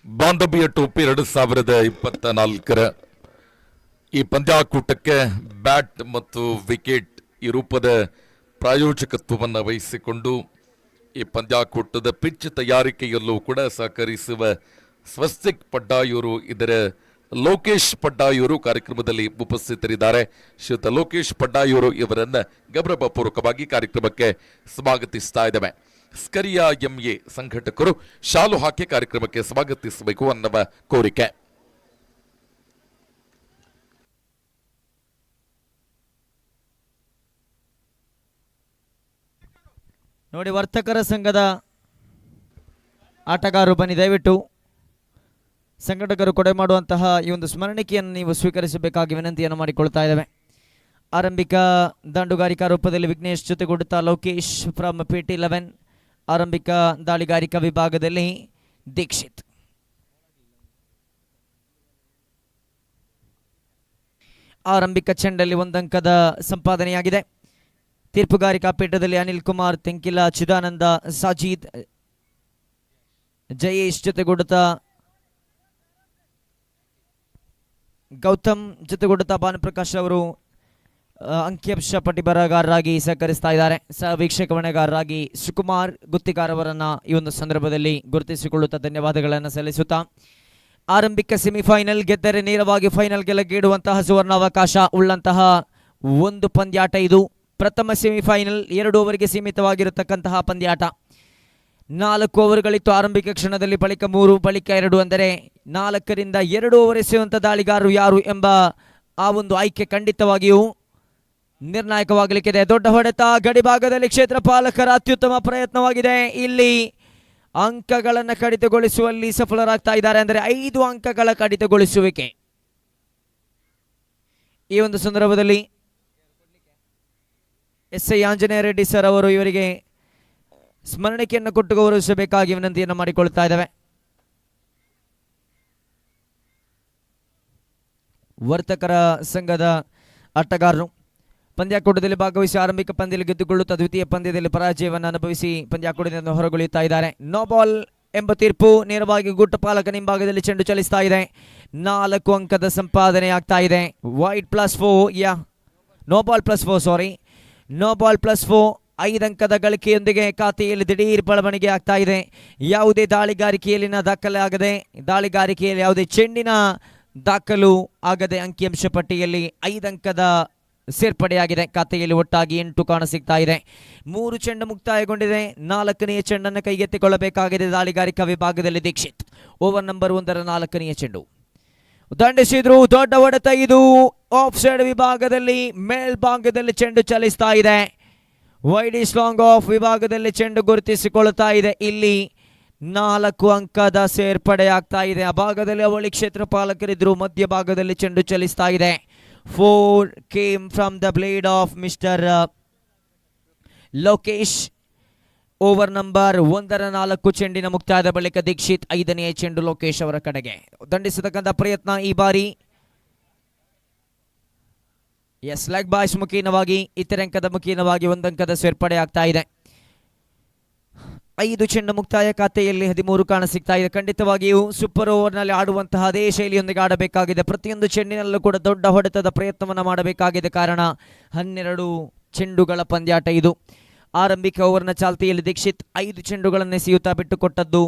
ಬಾಂಧವ್ಯ ಟ್ರೋಫಿ 2024 ಈ ಪಂದ್ಯಾಕೂಟಕ್ಕೆ ಬ್ಯಾಟ್ ಮತ್ತು ವಿಕೆಟ್ ಈ ರೂಪದ ಪ್ರಾಯೋಜಕತ್ವವನ್ನು ವಹಿಸಿಕೊಂಡು ಈ ಪಂದ್ಯಾಕೂಟದ ಪಿಚ್ ತಯಾರಿಕೆಯಲ್ಲೂ ಕೂಡ ಸಹಕರಿಸುವ ಸ್ವಸ್ತಿಕ್ ಪಡ್ಡಾಯೂರು, ಇದರ ಲೋಕೇಶ್ ಪಡ್ಡಾಯೂರು ಕಾರ್ಯಕ್ರಮದಲ್ಲಿ ಉಪಸ್ಥಿತರಿದ್ದಾರೆ. ಶ್ರೀಯುತ ಲೋಕೇಶ್ ಪಡ್ಡಾಯೂರು ಇವರನ್ನ ಗೌರವಪೂರ್ವಕವಾಗಿ ಕಾರ್ಯಕ್ರಮಕ್ಕೆ ಸ್ವಾಗತಿಸ್ತಾ ಇದ್ದೇವೆ. ಸ್ಕರಿಯ ಎಂಎ ಸಂಘಟಕರು ಶಾಲು ಹಾಕಿ ಕಾರ್ಯಕ್ರಮಕ್ಕೆ ಸ್ವಾಗತಿಸಬೇಕು ಅನ್ನುವ ಕೋರಿಕೆ. ನೋಡಿ, ವರ್ತಕರ ಸಂಘದ ಆಟಗಾರರು ಬನ್ನಿ, ದಯವಿಟ್ಟು ಸಂಘಟಕರು ಕೊಡೆ ಮಾಡುವಂತಹ ಈ ಒಂದು ಸ್ಮರಣಿಕೆಯನ್ನು ನೀವು ಸ್ವೀಕರಿಸಬೇಕಾಗಿ ವಿನಂತಿಯನ್ನು ಮಾಡಿಕೊಳ್ತಾ ಇದ್ದೇವೆ. ಆರಂಭಿಕ ದಾಂಡುಗಾರಿಕಾ ರೂಪದಲ್ಲಿ ವಿಘ್ನೇಶ್ ಜೊತೆಗೂಡುತ್ತಾ ಲೋಕೇಶ್ ಫ್ರಮ್ PT11. ಆರಂಭಿಕ ದಾಳಿಗಾರಿಕಾ ವಿಭಾಗದಲ್ಲಿ ದೀಕ್ಷಿತ್. ಆರಂಭಿಕ ಚೆಂಡಲ್ಲಿ 1 ಅಂಕದ ಸಂಪಾದನೆಯಾಗಿದೆ. ತೀರ್ಪುಗಾರಿಕಾ ಪೀಠದಲ್ಲಿ ಅನಿಲ್ ಕುಮಾರ್, ತೆಂಕಿಲ, ಚಿದಾನಂದ, ಸಾಜೀದ್, ಜಯೇಶ್ ಜೊತೆಗೂಡುತ್ತಾ ಗೌತಮ್ ಜೊತೆಗೂಡುತ್ತಾ ಭಾನುಪ್ರಕಾಶ್ ಅವರು ಅಂಕಿಅಂಶ ಪಟ್ಟಿ ಬರಹಗಾರರಾಗಿ ಸಹಕರಿಸ್ತಾ ಇದ್ದಾರೆ. ವೀಕ್ಷಕ ಹೊಣೆಗಾರರಾಗಿ ಸುಕುಮಾರ್ ಗುತ್ತಿಗಾರ್ ಅವರನ್ನು ಈ ಒಂದು ಸಂದರ್ಭದಲ್ಲಿ ಗುರುತಿಸಿಕೊಳ್ಳುತ್ತಾ ಧನ್ಯವಾದಗಳನ್ನು ಸಲ್ಲಿಸುತ್ತಾ, ಆರಂಭಿಕ ಸೆಮಿಫೈನಲ್ ಗೆದ್ದರೆ ನೇರವಾಗಿ ಫೈನಲ್ಗೆ ಲಗ್ಗೇಡುವಂತಹ ಸುವರ್ಣಾವಕಾಶ ಉಳ್ಳಂತಹ ಒಂದು ಪಂದ್ಯಾಟ ಇದು. ಪ್ರಥಮ ಸೆಮಿಫೈನಲ್ 2 ಓವರ್ಗೆ ಸೀಮಿತವಾಗಿರತಕ್ಕಂತಹ ಪಂದ್ಯಾಟ. 4 ಓವರ್ಗಳಿತ್ತು ಆರಂಭಿಕ ಕ್ಷಣದಲ್ಲಿ, ಬಳಿಕ 3, ಬಳಿಕ 2, ಅಂದರೆ 4ರಿಂದ 2 ಓವರ್ ಎಸೆಯುವಂಥ ದಾಳಿಗಾರರು ಯಾರು ಎಂಬ ಆ ಒಂದು ಆಯ್ಕೆ ಖಂಡಿತವಾಗಿಯೂ ನಿರ್ಣಾಯಕವಾಗಲಿಕ್ಕಿದೆ. ದೊಡ್ಡ ಹೊಡೆತ ಗಡಿಭಾಗದಲ್ಲಿ ಕ್ಷೇತ್ರ ಪಾಲಕರ ಅತ್ಯುತ್ತಮ ಪ್ರಯತ್ನವಾಗಿದೆ. ಇಲ್ಲಿ ಅಂಕಗಳನ್ನು ಕಡಿತಗೊಳಿಸುವಲ್ಲಿ ಸಫಲರಾಗ್ತಾ ಇದ್ದಾರೆ, ಅಂದರೆ 5 ಅಂಕಗಳ ಕಡಿತಗೊಳಿಸುವಿಕೆ. ಈ ಒಂದು ಸಂದರ್ಭದಲ್ಲಿ SI ಆಂಜನೇಯ ರೆಡ್ಡಿ ಸರ್ ಅವರು ಇವರಿಗೆ ಸ್ಮರಣಿಕೆಯನ್ನು ಕೊಟ್ಟು ಗೌರವಿಸಬೇಕಾಗಿ ವಿನಂತಿಯನ್ನು ಮಾಡಿಕೊಳ್ತಾ ಇದ್ದೇವೆ. ವರ್ತಕರ ಸಂಘದ ಆಟಗಾರರು ಪಂದ್ಯಾಕೂಟದಲ್ಲಿ ಭಾಗವಹಿಸಿ ಆರಂಭಿಕ ಪಂದ್ಯದಲ್ಲಿ ಗೆದ್ದುಕೊಳ್ಳುತ್ತಾ ದ್ವಿತೀಯ ಪಂದ್ಯದಲ್ಲಿ ಪರಾಜಯವನ್ನು ಅನುಭವಿಸಿ ಪಂದ್ಯಾಕೂಟದಿಂದ ಹೊರಗುಳಿಯುತ್ತಾ ಇದ್ದಾರೆ. ನೋ ಬಾಲ್ ಎಂಬ ತೀರ್ಪು. ನೇರವಾಗಿ ಗುಟ್ಟಪಾಲಕನ ಹಿಂಭಾಗದಲ್ಲಿ ಚೆಂಡು ಚಲಿಸ್ತಾ ಇದೆ. 4 ಅಂಕದ ಸಂಪಾದನೆ ಆಗ್ತಾ ಇದೆ. ವೈಟ್ +4, ನೋ ಬಾಲ್ +4, ಸಾರಿ, ನೋ ಬಾಲ್ +4. 5 ಅಂಕದ ಗಳಿಕೆಯೊಂದಿಗೆ ಖಾತೆಯಲ್ಲಿ ದಿಢೀರ್ ಬೆಳವಣಿಗೆ ಆಗ್ತಾ ಇದೆ. ಯಾವುದೇ ದಾಳಿಗಾರಿಕೆಯಲ್ಲಿನ ದಾಖಲೆ ಆಗದೆ, ದಾಳಿಗಾರಿಕೆಯಲ್ಲಿ ಯಾವುದೇ ಚೆಂಡಿನ ದಾಖಲು ಆಗದೆ ಅಂಕಿಅಂಶ ಪಟ್ಟಿಯಲ್ಲಿ 5 ಅಂಕದ ಸೇರ್ಪಡೆಯಾಗಿದೆ. ಖಾತೆಯಲ್ಲಿ ಒಟ್ಟಾಗಿ 8 ಕಾಣಸಿಗ್ತಾ ಇದೆ. 3 ಚೆಂಡು ಮುಕ್ತಾಯಗೊಂಡಿದೆ. 4ನೇ ಚೆಂಡನ್ನು ಕೈಗೆತ್ತಿಕೊಳ್ಳಬೇಕಾಗಿದೆ ದಾಳಿಗಾರಿಕಾ ವಿಭಾಗದಲ್ಲಿ ದೀಕ್ಷಿತ್. ಓವರ್ ನಂಬರ್ 1ರ 4ನೇ ಚೆಂಡು ದಂಡಿಸಿದ್ರು. ದೊಡ್ಡ ಹೊಡೆತ ಇದು. ಆಫ್ ಸೈಡ್ ವಿಭಾಗದಲ್ಲಿ ಮೇಲ್ಭಾಗದಲ್ಲಿ ಚೆಂಡು ಚಲಿಸ್ತಾ ಇದೆ. ವೈಡ್ ಈಸ್ ಲಾಂಗ್ ಆಫ್ ವಿಭಾಗದಲ್ಲಿ ಚೆಂಡು ಗುರುತಿಸಿಕೊಳ್ಳುತ್ತಾ ಇದೆ. ಇಲ್ಲಿ 4 ಅಂಕದ ಸೇರ್ಪಡೆ ಆಗ್ತಾ ಇದೆ. ಆ ಭಾಗದಲ್ಲಿ ಅವಳಿ ಕ್ಷೇತ್ರ ಪಾಲಕರಿದ್ರು. ಮಧ್ಯಭಾಗದಲ್ಲಿ ಚೆಂಡು ಚಲಿಸ್ತಾ ಇದೆ. 4 came from the blade of mister Lokesh. Over number 1ರ 4 ಚೆಂಡಿನ ಮುಕ್ತಾಯದ ಬಳಿಕ ದೀಕ್ಷಿತ್ 5ನೇ ಚೆಂಡು ಲೋಕೇಶ್ ಅವರ ಕಡೆಗೆ ದಂಡಿಸತಕ್ಕಂಥ ಪ್ರಯತ್ನ ಈ ಬಾರಿ. ಎಸ್, ಲೆಗ್ ಬಾಯ್ಸ್ ಮುಖೀನವಾಗಿ, ಇತರೆ ಅಂಕದ ಮುಖೀನವಾಗಿ 1 ಅಂಕದ ಸೇರ್ಪಡೆ ಆಗ್ತಾ ಇದೆ. 5 ಚೆಂಡು ಮುಕ್ತಾಯ, ಖಾತೆಯಲ್ಲಿ 13 ಕಾಣಸಿಗ್ತಾ ಇದೆ. ಖಂಡಿತವಾಗಿಯೂ ಸೂಪರ್ ಓವರ್ನಲ್ಲಿ ಆಡುವಂತಹ ಅದೇ ಶೈಲಿಯೊಂದಿಗೆ ಆಡಬೇಕಾಗಿದೆ. ಪ್ರತಿಯೊಂದು ಚೆಂಡಿನಲ್ಲೂ ಕೂಡ ದೊಡ್ಡ ಹೊಡೆತದ ಪ್ರಯತ್ನವನ್ನು ಮಾಡಬೇಕಾಗಿದೆ. ಕಾರಣ 12 ಚೆಂಡುಗಳ ಪಂದ್ಯಾಟ ಇದು. ಆರಂಭಿಕ ಓವರ್ನ ಚಾಲ್ತಿಯಲ್ಲಿ ದೀಕ್ಷಿತ್ 5 ಚೆಂಡುಗಳನ್ನು ಎಸೆಯುತ್ತಾ ಬಿಟ್ಟುಕೊಟ್ಟದ್ದು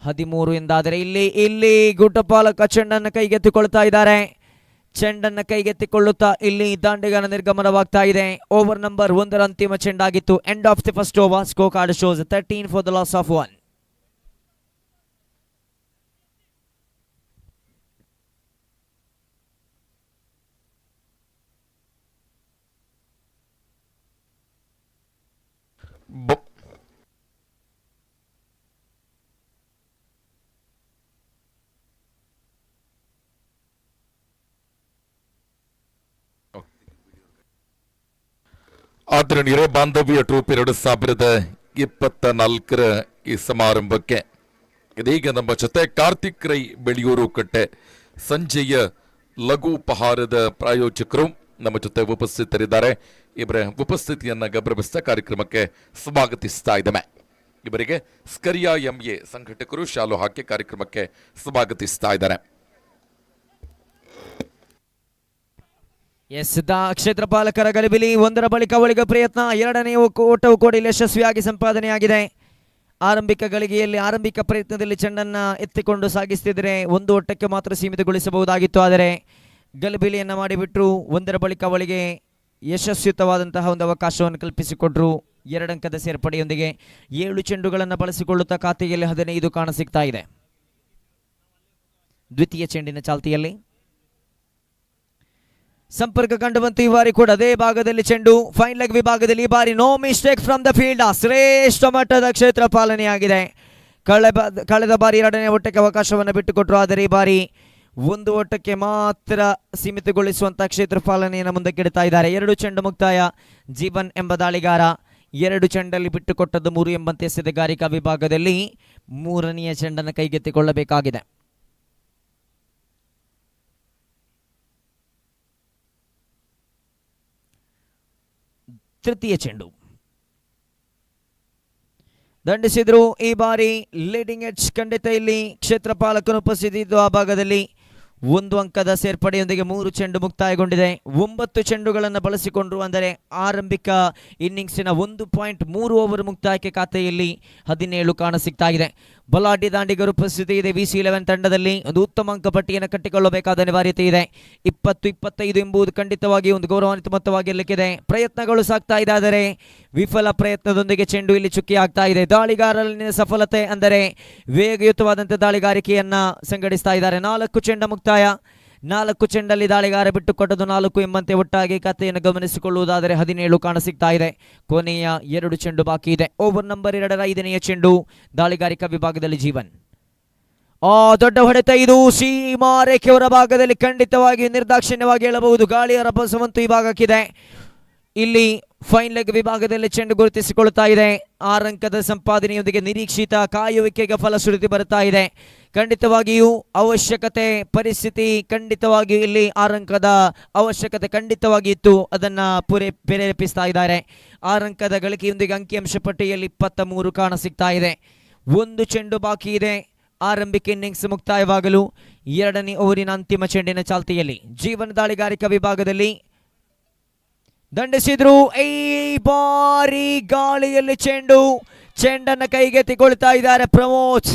13 ಎಂದಾದರೆ ಇಲ್ಲಿ ಗುಡ್ಡಪಾಲಕ ಚೆಂಡನ್ನು ಕೈಗೆತ್ತಿಕೊಳ್ತಾ ಇದ್ದಾರೆ. ಚೆಂಡನ್ನು ಕೈಗೆತ್ತಿಕೊಳ್ಳುತ್ತಾ ಇಲ್ಲಿ ದಾಂಡಿಗನ ನಿರ್ಗಮನವಾಗ್ತಾ ಇದೆ. ಓವರ್ ನಂಬರ್ 1ರ ಅಂತಿಮ ಚೆಂಡಾಗಿತ್ತು. End of the first over. Score card shows 13 for the loss of 1. ಆದರಣೀಯರೇ, ಬಾಂಧವ್ಯ ಟ್ರೂಪ್ 2024ರ ಈ ಸಮಾರಂಭಕ್ಕೆ ಇದೀಗ ನಮ್ಮ ಜೊತೆ ಕಾರ್ತಿಕ್ ರೈ ಬೆಳೆಯೂರು ಕಟ್ಟೆ ಸಂಜೆಯ ಲಘು ಉಪಹಾರದ ಪ್ರಾಯೋಜಕರು ನಮ್ಮ ಜೊತೆ ಉಪಸ್ಥಿತರಿದ್ದಾರೆ. ಇವರ ಉಪಸ್ಥಿತಿಯನ್ನ ಗೌರವಿಸಿದ ಕಾರ್ಯಕ್ರಮಕ್ಕೆ ಸ್ವಾಗತಿಸ್ತಾ ಇದ್ದೇವೆ. ಇವರಿಗೆ ಸ್ಕರಿಯಾ ಎಂಎ ಸಂಘಟಕರು ಶಾಲು ಹಾಕಿ ಕಾರ್ಯಕ್ರಮಕ್ಕೆ ಸ್ವಾಗತಿಸ್ತಾ ಇದ್ದಾರೆ. ಕ್ಷೇತ್ರಪಾಲಕರ ಗಲಿಬಿಲಿ, ಒಂದರ ಬಳಿಕ ಒಳಗ ಪ್ರಯತ್ನ, ಎರಡನೇ ಓಟವು ಕೂಡ ಇಲ್ಲಿ ಯಶಸ್ವಿಯಾಗಿ ಸಂಪಾದನೆಯಾಗಿದೆ. ಆರಂಭಿಕ ಗಳಿಗೆಯಲ್ಲಿ ಆರಂಭಿಕ ಪ್ರಯತ್ನದಲ್ಲಿ ಚೆಂಡನ್ನು ಎತ್ತಿಕೊಂಡು ಸಾಗಿಸ್ತಿದ್ರೆ ಒಂದು ಓಟಕ್ಕೆ ಮಾತ್ರ ಸೀಮಿತಗೊಳಿಸಬಹುದಾಗಿತ್ತು. ಆದರೆ ಗಲಿಬಿಲಿಯನ್ನು ಮಾಡಿಬಿಟ್ರು. ಒಂದರ ಬಳಿಕ ಅವಳಿಗೆ ಯಶಸ್ವಿತವಾದಂತಹ ಒಂದು ಅವಕಾಶವನ್ನು ಕಲ್ಪಿಸಿಕೊಟ್ರು. 2 ಅಂಕದ ಸೇರ್ಪಡೆಯೊಂದಿಗೆ 7 ಚೆಂಡುಗಳನ್ನು ಬಳಸಿಕೊಳ್ಳುತ್ತಾ ಖಾತೆಯಲ್ಲಿ 15 ಕಾಣಸಿಗ್ತಾ ಇದೆ. ದ್ವಿತೀಯ ಚೆಂಡಿನ ಚಾಲ್ತಿಯಲ್ಲಿ ಸಂಪರ್ಕ ಕಂಡು ಬಂತು. ಈ ಬಾರಿ ಕೂಡ ಅದೇ ಭಾಗದಲ್ಲಿ ಚೆಂಡು. ಫೈನ್ ಲೆಗ್ ವಿಭಾಗದಲ್ಲಿ ಈ ಬಾರಿ no mistake from the field. ಶ್ರೇಷ್ಠ ಮಟ್ಟದ ಕ್ಷೇತ್ರ ಪಾಲನೆಯಾಗಿದೆ. ಕಳೆದ ಬಾರಿ 2ನೇ ಓಟಕ್ಕೆ ಅವಕಾಶವನ್ನು ಬಿಟ್ಟುಕೊಟ್ರು. ಆದರೆ ಈ ಬಾರಿ 1 ಓಟಕ್ಕೆ ಮಾತ್ರ ಸೀಮಿತಗೊಳಿಸುವಂತಹ ಕ್ಷೇತ್ರ ಪಾಲನೆಯನ್ನು ಮುಂದಕ್ಕಿಡ್ತಾ ಇದ್ದಾರೆ. 2 ಚೆಂಡು ಮುಕ್ತಾಯ. ಜೀವನ್ ಎಂಬ ದಾಳಿಗಾರ 2 ಚೆಂಡಲ್ಲಿ ಬಿಟ್ಟುಕೊಟ್ಟದ್ದು 3 ಎಂಬಂತೆ ಎಸೆತಗಾರಿಕಾ ವಿಭಾಗದಲ್ಲಿ 3ನೆಯ ಚೆಂಡನ್ನು ಕೈಗೆತ್ತಿಕೊಳ್ಳಬೇಕಾಗಿದೆ. ತೃತೀಯ ಚೆಂಡು ದಂಡಿಸಿದ್ರು. ಈ ಬಾರಿ ಲೀಡಿಂಗ್ ಎಡ್ಜ್ ಖಂಡಿತ ಇಲ್ಲಿ ಕ್ಷೇತ್ರಪಾಲಕನು ಉಪಸ್ಥಿತಿ ಇದ್ದು ಆ ಭಾಗದಲ್ಲಿ 1 ಅಂಕದ ಸೇರ್ಪಡೆಯೊಂದಿಗೆ 3 ಚೆಂಡು ಮುಕ್ತಾಯಗೊಂಡಿದೆ. 9 ಚೆಂಡುಗಳನ್ನು ಬಳಸಿಕೊಂಡ್ರು. ಅಂದರೆ ಆರಂಭಿಕ ಇನ್ನಿಂಗ್ಸಿನ 1.3 ಓವರ್ ಮುಕ್ತಾಯಕ್ಕೆ ಖಾತೆಯಲ್ಲಿ 17 ಕಾಣಸಿಗ್ತಾ ಇದೆ. ಬಲಾಢ್ಯ ದಾಂಡಿಗರು ಉಪಸ್ಥಿತಿ ಇದೆ. VC11 ತಂಡದಲ್ಲಿ ಒಂದು ಉತ್ತಮ ಅಂಕ ಪಟ್ಟಿಯನ್ನು ಕಟ್ಟಿಕೊಳ್ಳಬೇಕಾದ ಅನಿವಾರ್ಯತೆ ಇದೆ. 20-25 ಎಂಬುದು ಖಂಡಿತವಾಗಿ ಒಂದು ಗೌರವಾನ್ವಿತ ಮೊತ್ತವಾಗಿರಲಿಕ್ಕಿದೆ. ಪ್ರಯತ್ನಗಳು ಸಾಗ್ತಾ ಇದೆ. ಆದರೆ ವಿಫಲ ಪ್ರಯತ್ನದೊಂದಿಗೆ ಚೆಂಡು ಇಲ್ಲಿ ಚುಕ್ಕಿ ಆಗ್ತಾ ಇದೆ. ದಾಳಿಗಾರರಲ್ಲಿನ ಸಫಲತೆ ಅಂದರೆ ವೇಗಯುತವಾದಂಥ ದಾಳಿಗಾರಿಕೆಯನ್ನ ಸಂಘಟಿಸ್ತಾ ಇದ್ದಾರೆ. 4 ಚೆಂಡ ಮುಕ್ತಾಯ. 4 ಚೆಂಡಲ್ಲಿ ದಾಳಿಗಾರ ಬಿಟ್ಟುಕೊಟ್ಟದ್ದು 4 ಎಂಬಂತೆ ಒಟ್ಟಾಗಿ ಕಥೆಯನ್ನು ಗಮನಿಸಿಕೊಳ್ಳುವುದಾದರೆ 17 ಕಾಣಸಿಗ್ತಾ ಇದೆ. ಕೊನೆಯ 2 ಚೆಂಡು ಬಾಕಿ ಇದೆ. ಓವರ್ ನಂಬರ್ 2ರ 5ನೆಯ ಚೆಂಡು ದಾಳಿಗಾರಿಕಾ ವಿಭಾಗದಲ್ಲಿ ಜೀವನ್. ದೊಡ್ಡ ಹೊಡೆತ. ಇದು ಸೀಮಾ ರೇಖೆಯವರ ಭಾಗದಲ್ಲಿ ಖಂಡಿತವಾಗಿ ನಿರ್ದಾಕ್ಷಿಣ್ಯವಾಗಿ ಹೇಳಬಹುದು. ಗಾಳಿಯ ರಭಸವಂತೂ ಈ ಭಾಗಕ್ಕಿದೆ. ಇಲ್ಲಿ ಫೈನ್ ಲೆಗ್ ವಿಭಾಗದಲ್ಲಿ ಚೆಂಡು ಗುರುತಿಸಿಕೊಳ್ಳುತ್ತಾ ಇದೆ. 6 ಅಂಕದ ಸಂಪಾದನೆಯೊಂದಿಗೆ ನಿರೀಕ್ಷಿತ ಕಾಯುವಿಕೆಗೆ ಫಲಶ್ರುತಿ ಬರುತ್ತಾ ಇದೆ. ಖಂಡಿತವಾಗಿಯೂ ಅವಶ್ಯಕತೆ ಪರಿಸ್ಥಿತಿ ಖಂಡಿತವಾಗಿಯೂ ಇಲ್ಲಿ 6 ಅಂಕದ ಅವಶ್ಯಕತೆ ಖಂಡಿತವಾಗಿ ಇತ್ತು. ಅದನ್ನು ಪ್ರೇರೇಪಿಸ್ತಾ ಇದ್ದಾರೆ. 6 ಅಂಕದ ಗಳಿಕೆಯೊಂದಿಗೆ ಅಂಕಿಅಂಶ ಪಟ್ಟಿಯಲ್ಲಿ 23 ಕಾಣಸಿಗ್ತಾ ಇದೆ. 1 ಚೆಂಡು ಬಾಕಿ ಇದೆ. ಆರಂಭಿಕ ಇನ್ನಿಂಗ್ಸ್ ಮುಕ್ತಾಯವಾಗಲು 2ನೇ ಓವರಿನ ಅಂತಿಮ ಚೆಂಡಿನ ಚಾಲ್ತಿಯಲ್ಲಿ ಜೀವನ ದಾಳಿಗಾರಿಕಾ ವಿಭಾಗದಲ್ಲಿ ದಂಡಿಸಿದ್ರು. ಈ ಬಾರಿ ಗಾಳಿಯಲ್ಲಿ ಚೆಂಡನ್ನು ಕೈಗೆತ್ತಿಕೊಳ್ತಾ ಇದ್ದಾರೆ ಪ್ರಮೋದ್.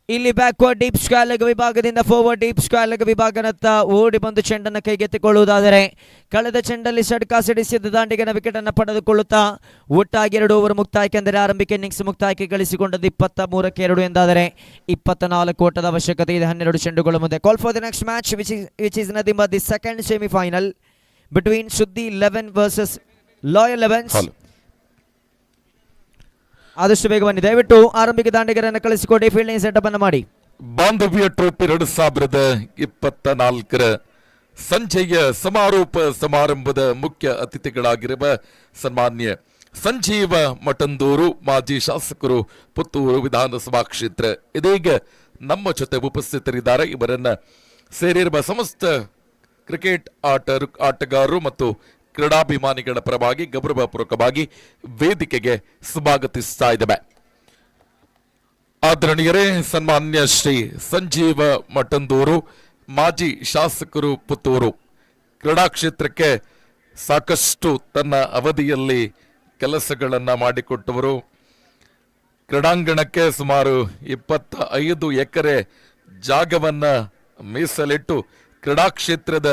ಇಲ್ಲಿ ಬ್ಯಾಕ್ವರ್ಡ್ ಡೀಪ್ ಸ್ಕ್ವೇರ್ ವಿಭಾಗದಿಂದ ಫಾರ್ವರ್ಡ್ ಡೀಪ್ ಸ್ಕ್ವೇರ್ ವಿಭಾಗನತ್ತ ಓಡಿ ಬಂದು ಚೆಂಡನ್ನು ಕೈಗೆತ್ತಿಕೊಳ್ಳುವುದಾದರೆ ಕಳೆದ ಚೆಂಡಲ್ಲಿ ಷಡ್ಕ ಸಿಡಿಸಿದ ದಾಂಡಿಗನ ವಿಕೆಟ್ ಅನ್ನು ಪಡೆದುಕೊಳ್ಳುತ್ತಾ ಒಟ್ಟಾಗಿ 2 ಓವರ್ ಮುಕ್ತಾಯಕ್ಕೆ ಅಂದರೆ ಆರಂಭಿಕ ಇನ್ನಿಂಗ್ಸ್ ಮುಕ್ತಾಯಕ್ಕೆ ಗಳಿಸಿಕೊಂಡದ್ದು 23ಕ್ಕೆ 2 ಎಂದಾದರೆ 24 ಓಟದ ಅವಶ್ಯಕತೆ ಇದೆ. 12 ಚೆಂಡುಗಳ ಮುಂದೆ. Call for the next match which is nothing but the second semifinal between Suddi 11 versus Loyal 11. ಆದಷ್ಟು ಬೇಗ ಬನ್ನಿ. ದಯವಿಟ್ಟು ಆರಂಭಿಕ ದಾಂಡಿಗರನ್ನು ಕಳಿಸಿಕೊಡಿ. ಫೀಲ್ಡಿಂಗ್ ಸೆಟಪ್ ಅನ್ನು ಮಾಡಿ. ಬಾಂಧವ್ಯ ಟ್ರೋಫಿ 2024ರ ಸಂಜೆಯ ಸಮಾರೋಪ ಸಮಾರಂಭದ ಮುಖ್ಯ ಅತಿಥಿಗಳಾಗಿರುವ ಸನ್ಮಾನ್ಯ ಸಂಜೀವ ಮಠಂದೂರು ಮಾಜಿ ಶಾಸಕರು ಪುತ್ತೂರು ವಿಧಾನಸಭಾ ಕ್ಷೇತ್ರ ಇದೀಗ ನಮ್ಮ ಜೊತೆ ಉಪಸ್ಥಿತರಿದ್ದಾರೆ. ಇವರನ್ನ ಸೇರಿರುವ ಸಮಸ್ತ ಕ್ರಿಕೆಟ್ ಆಟಗಾರರು ಮತ್ತು ಕ್ರೀಡಾಭಿಮಾನಿಗಳ ಪರವಾಗಿ ಗೌರವಪೂರ್ವಕವಾಗಿ ವೇದಿಕೆಗೆ ಸ್ವಾಗತಿಸ್ತಾ ಇದ್ದೇವೆ. ಆದರಣೀಯರೇ, ಸನ್ಮಾನ್ಯ ಶ್ರೀ ಸಂಜೀವ ಮಠಂದೂರು ಮಾಜಿ ಶಾಸಕರು ಪುತ್ತೂರು ಕ್ರೀಡಾ ಕ್ಷೇತ್ರಕ್ಕೆ ಸಾಕಷ್ಟು ತನ್ನ ಅವಧಿಯಲ್ಲಿ ಕೆಲಸಗಳನ್ನು ಮಾಡಿಕೊಟ್ಟವರು. ಕ್ರೀಡಾಂಗಣಕ್ಕೆ ಸುಮಾರು 25 ಎಕರೆ ಜಾಗವನ್ನ ಮೀಸಲಿಟ್ಟು ಕ್ರೀಡಾ ಕ್ಷೇತ್ರದ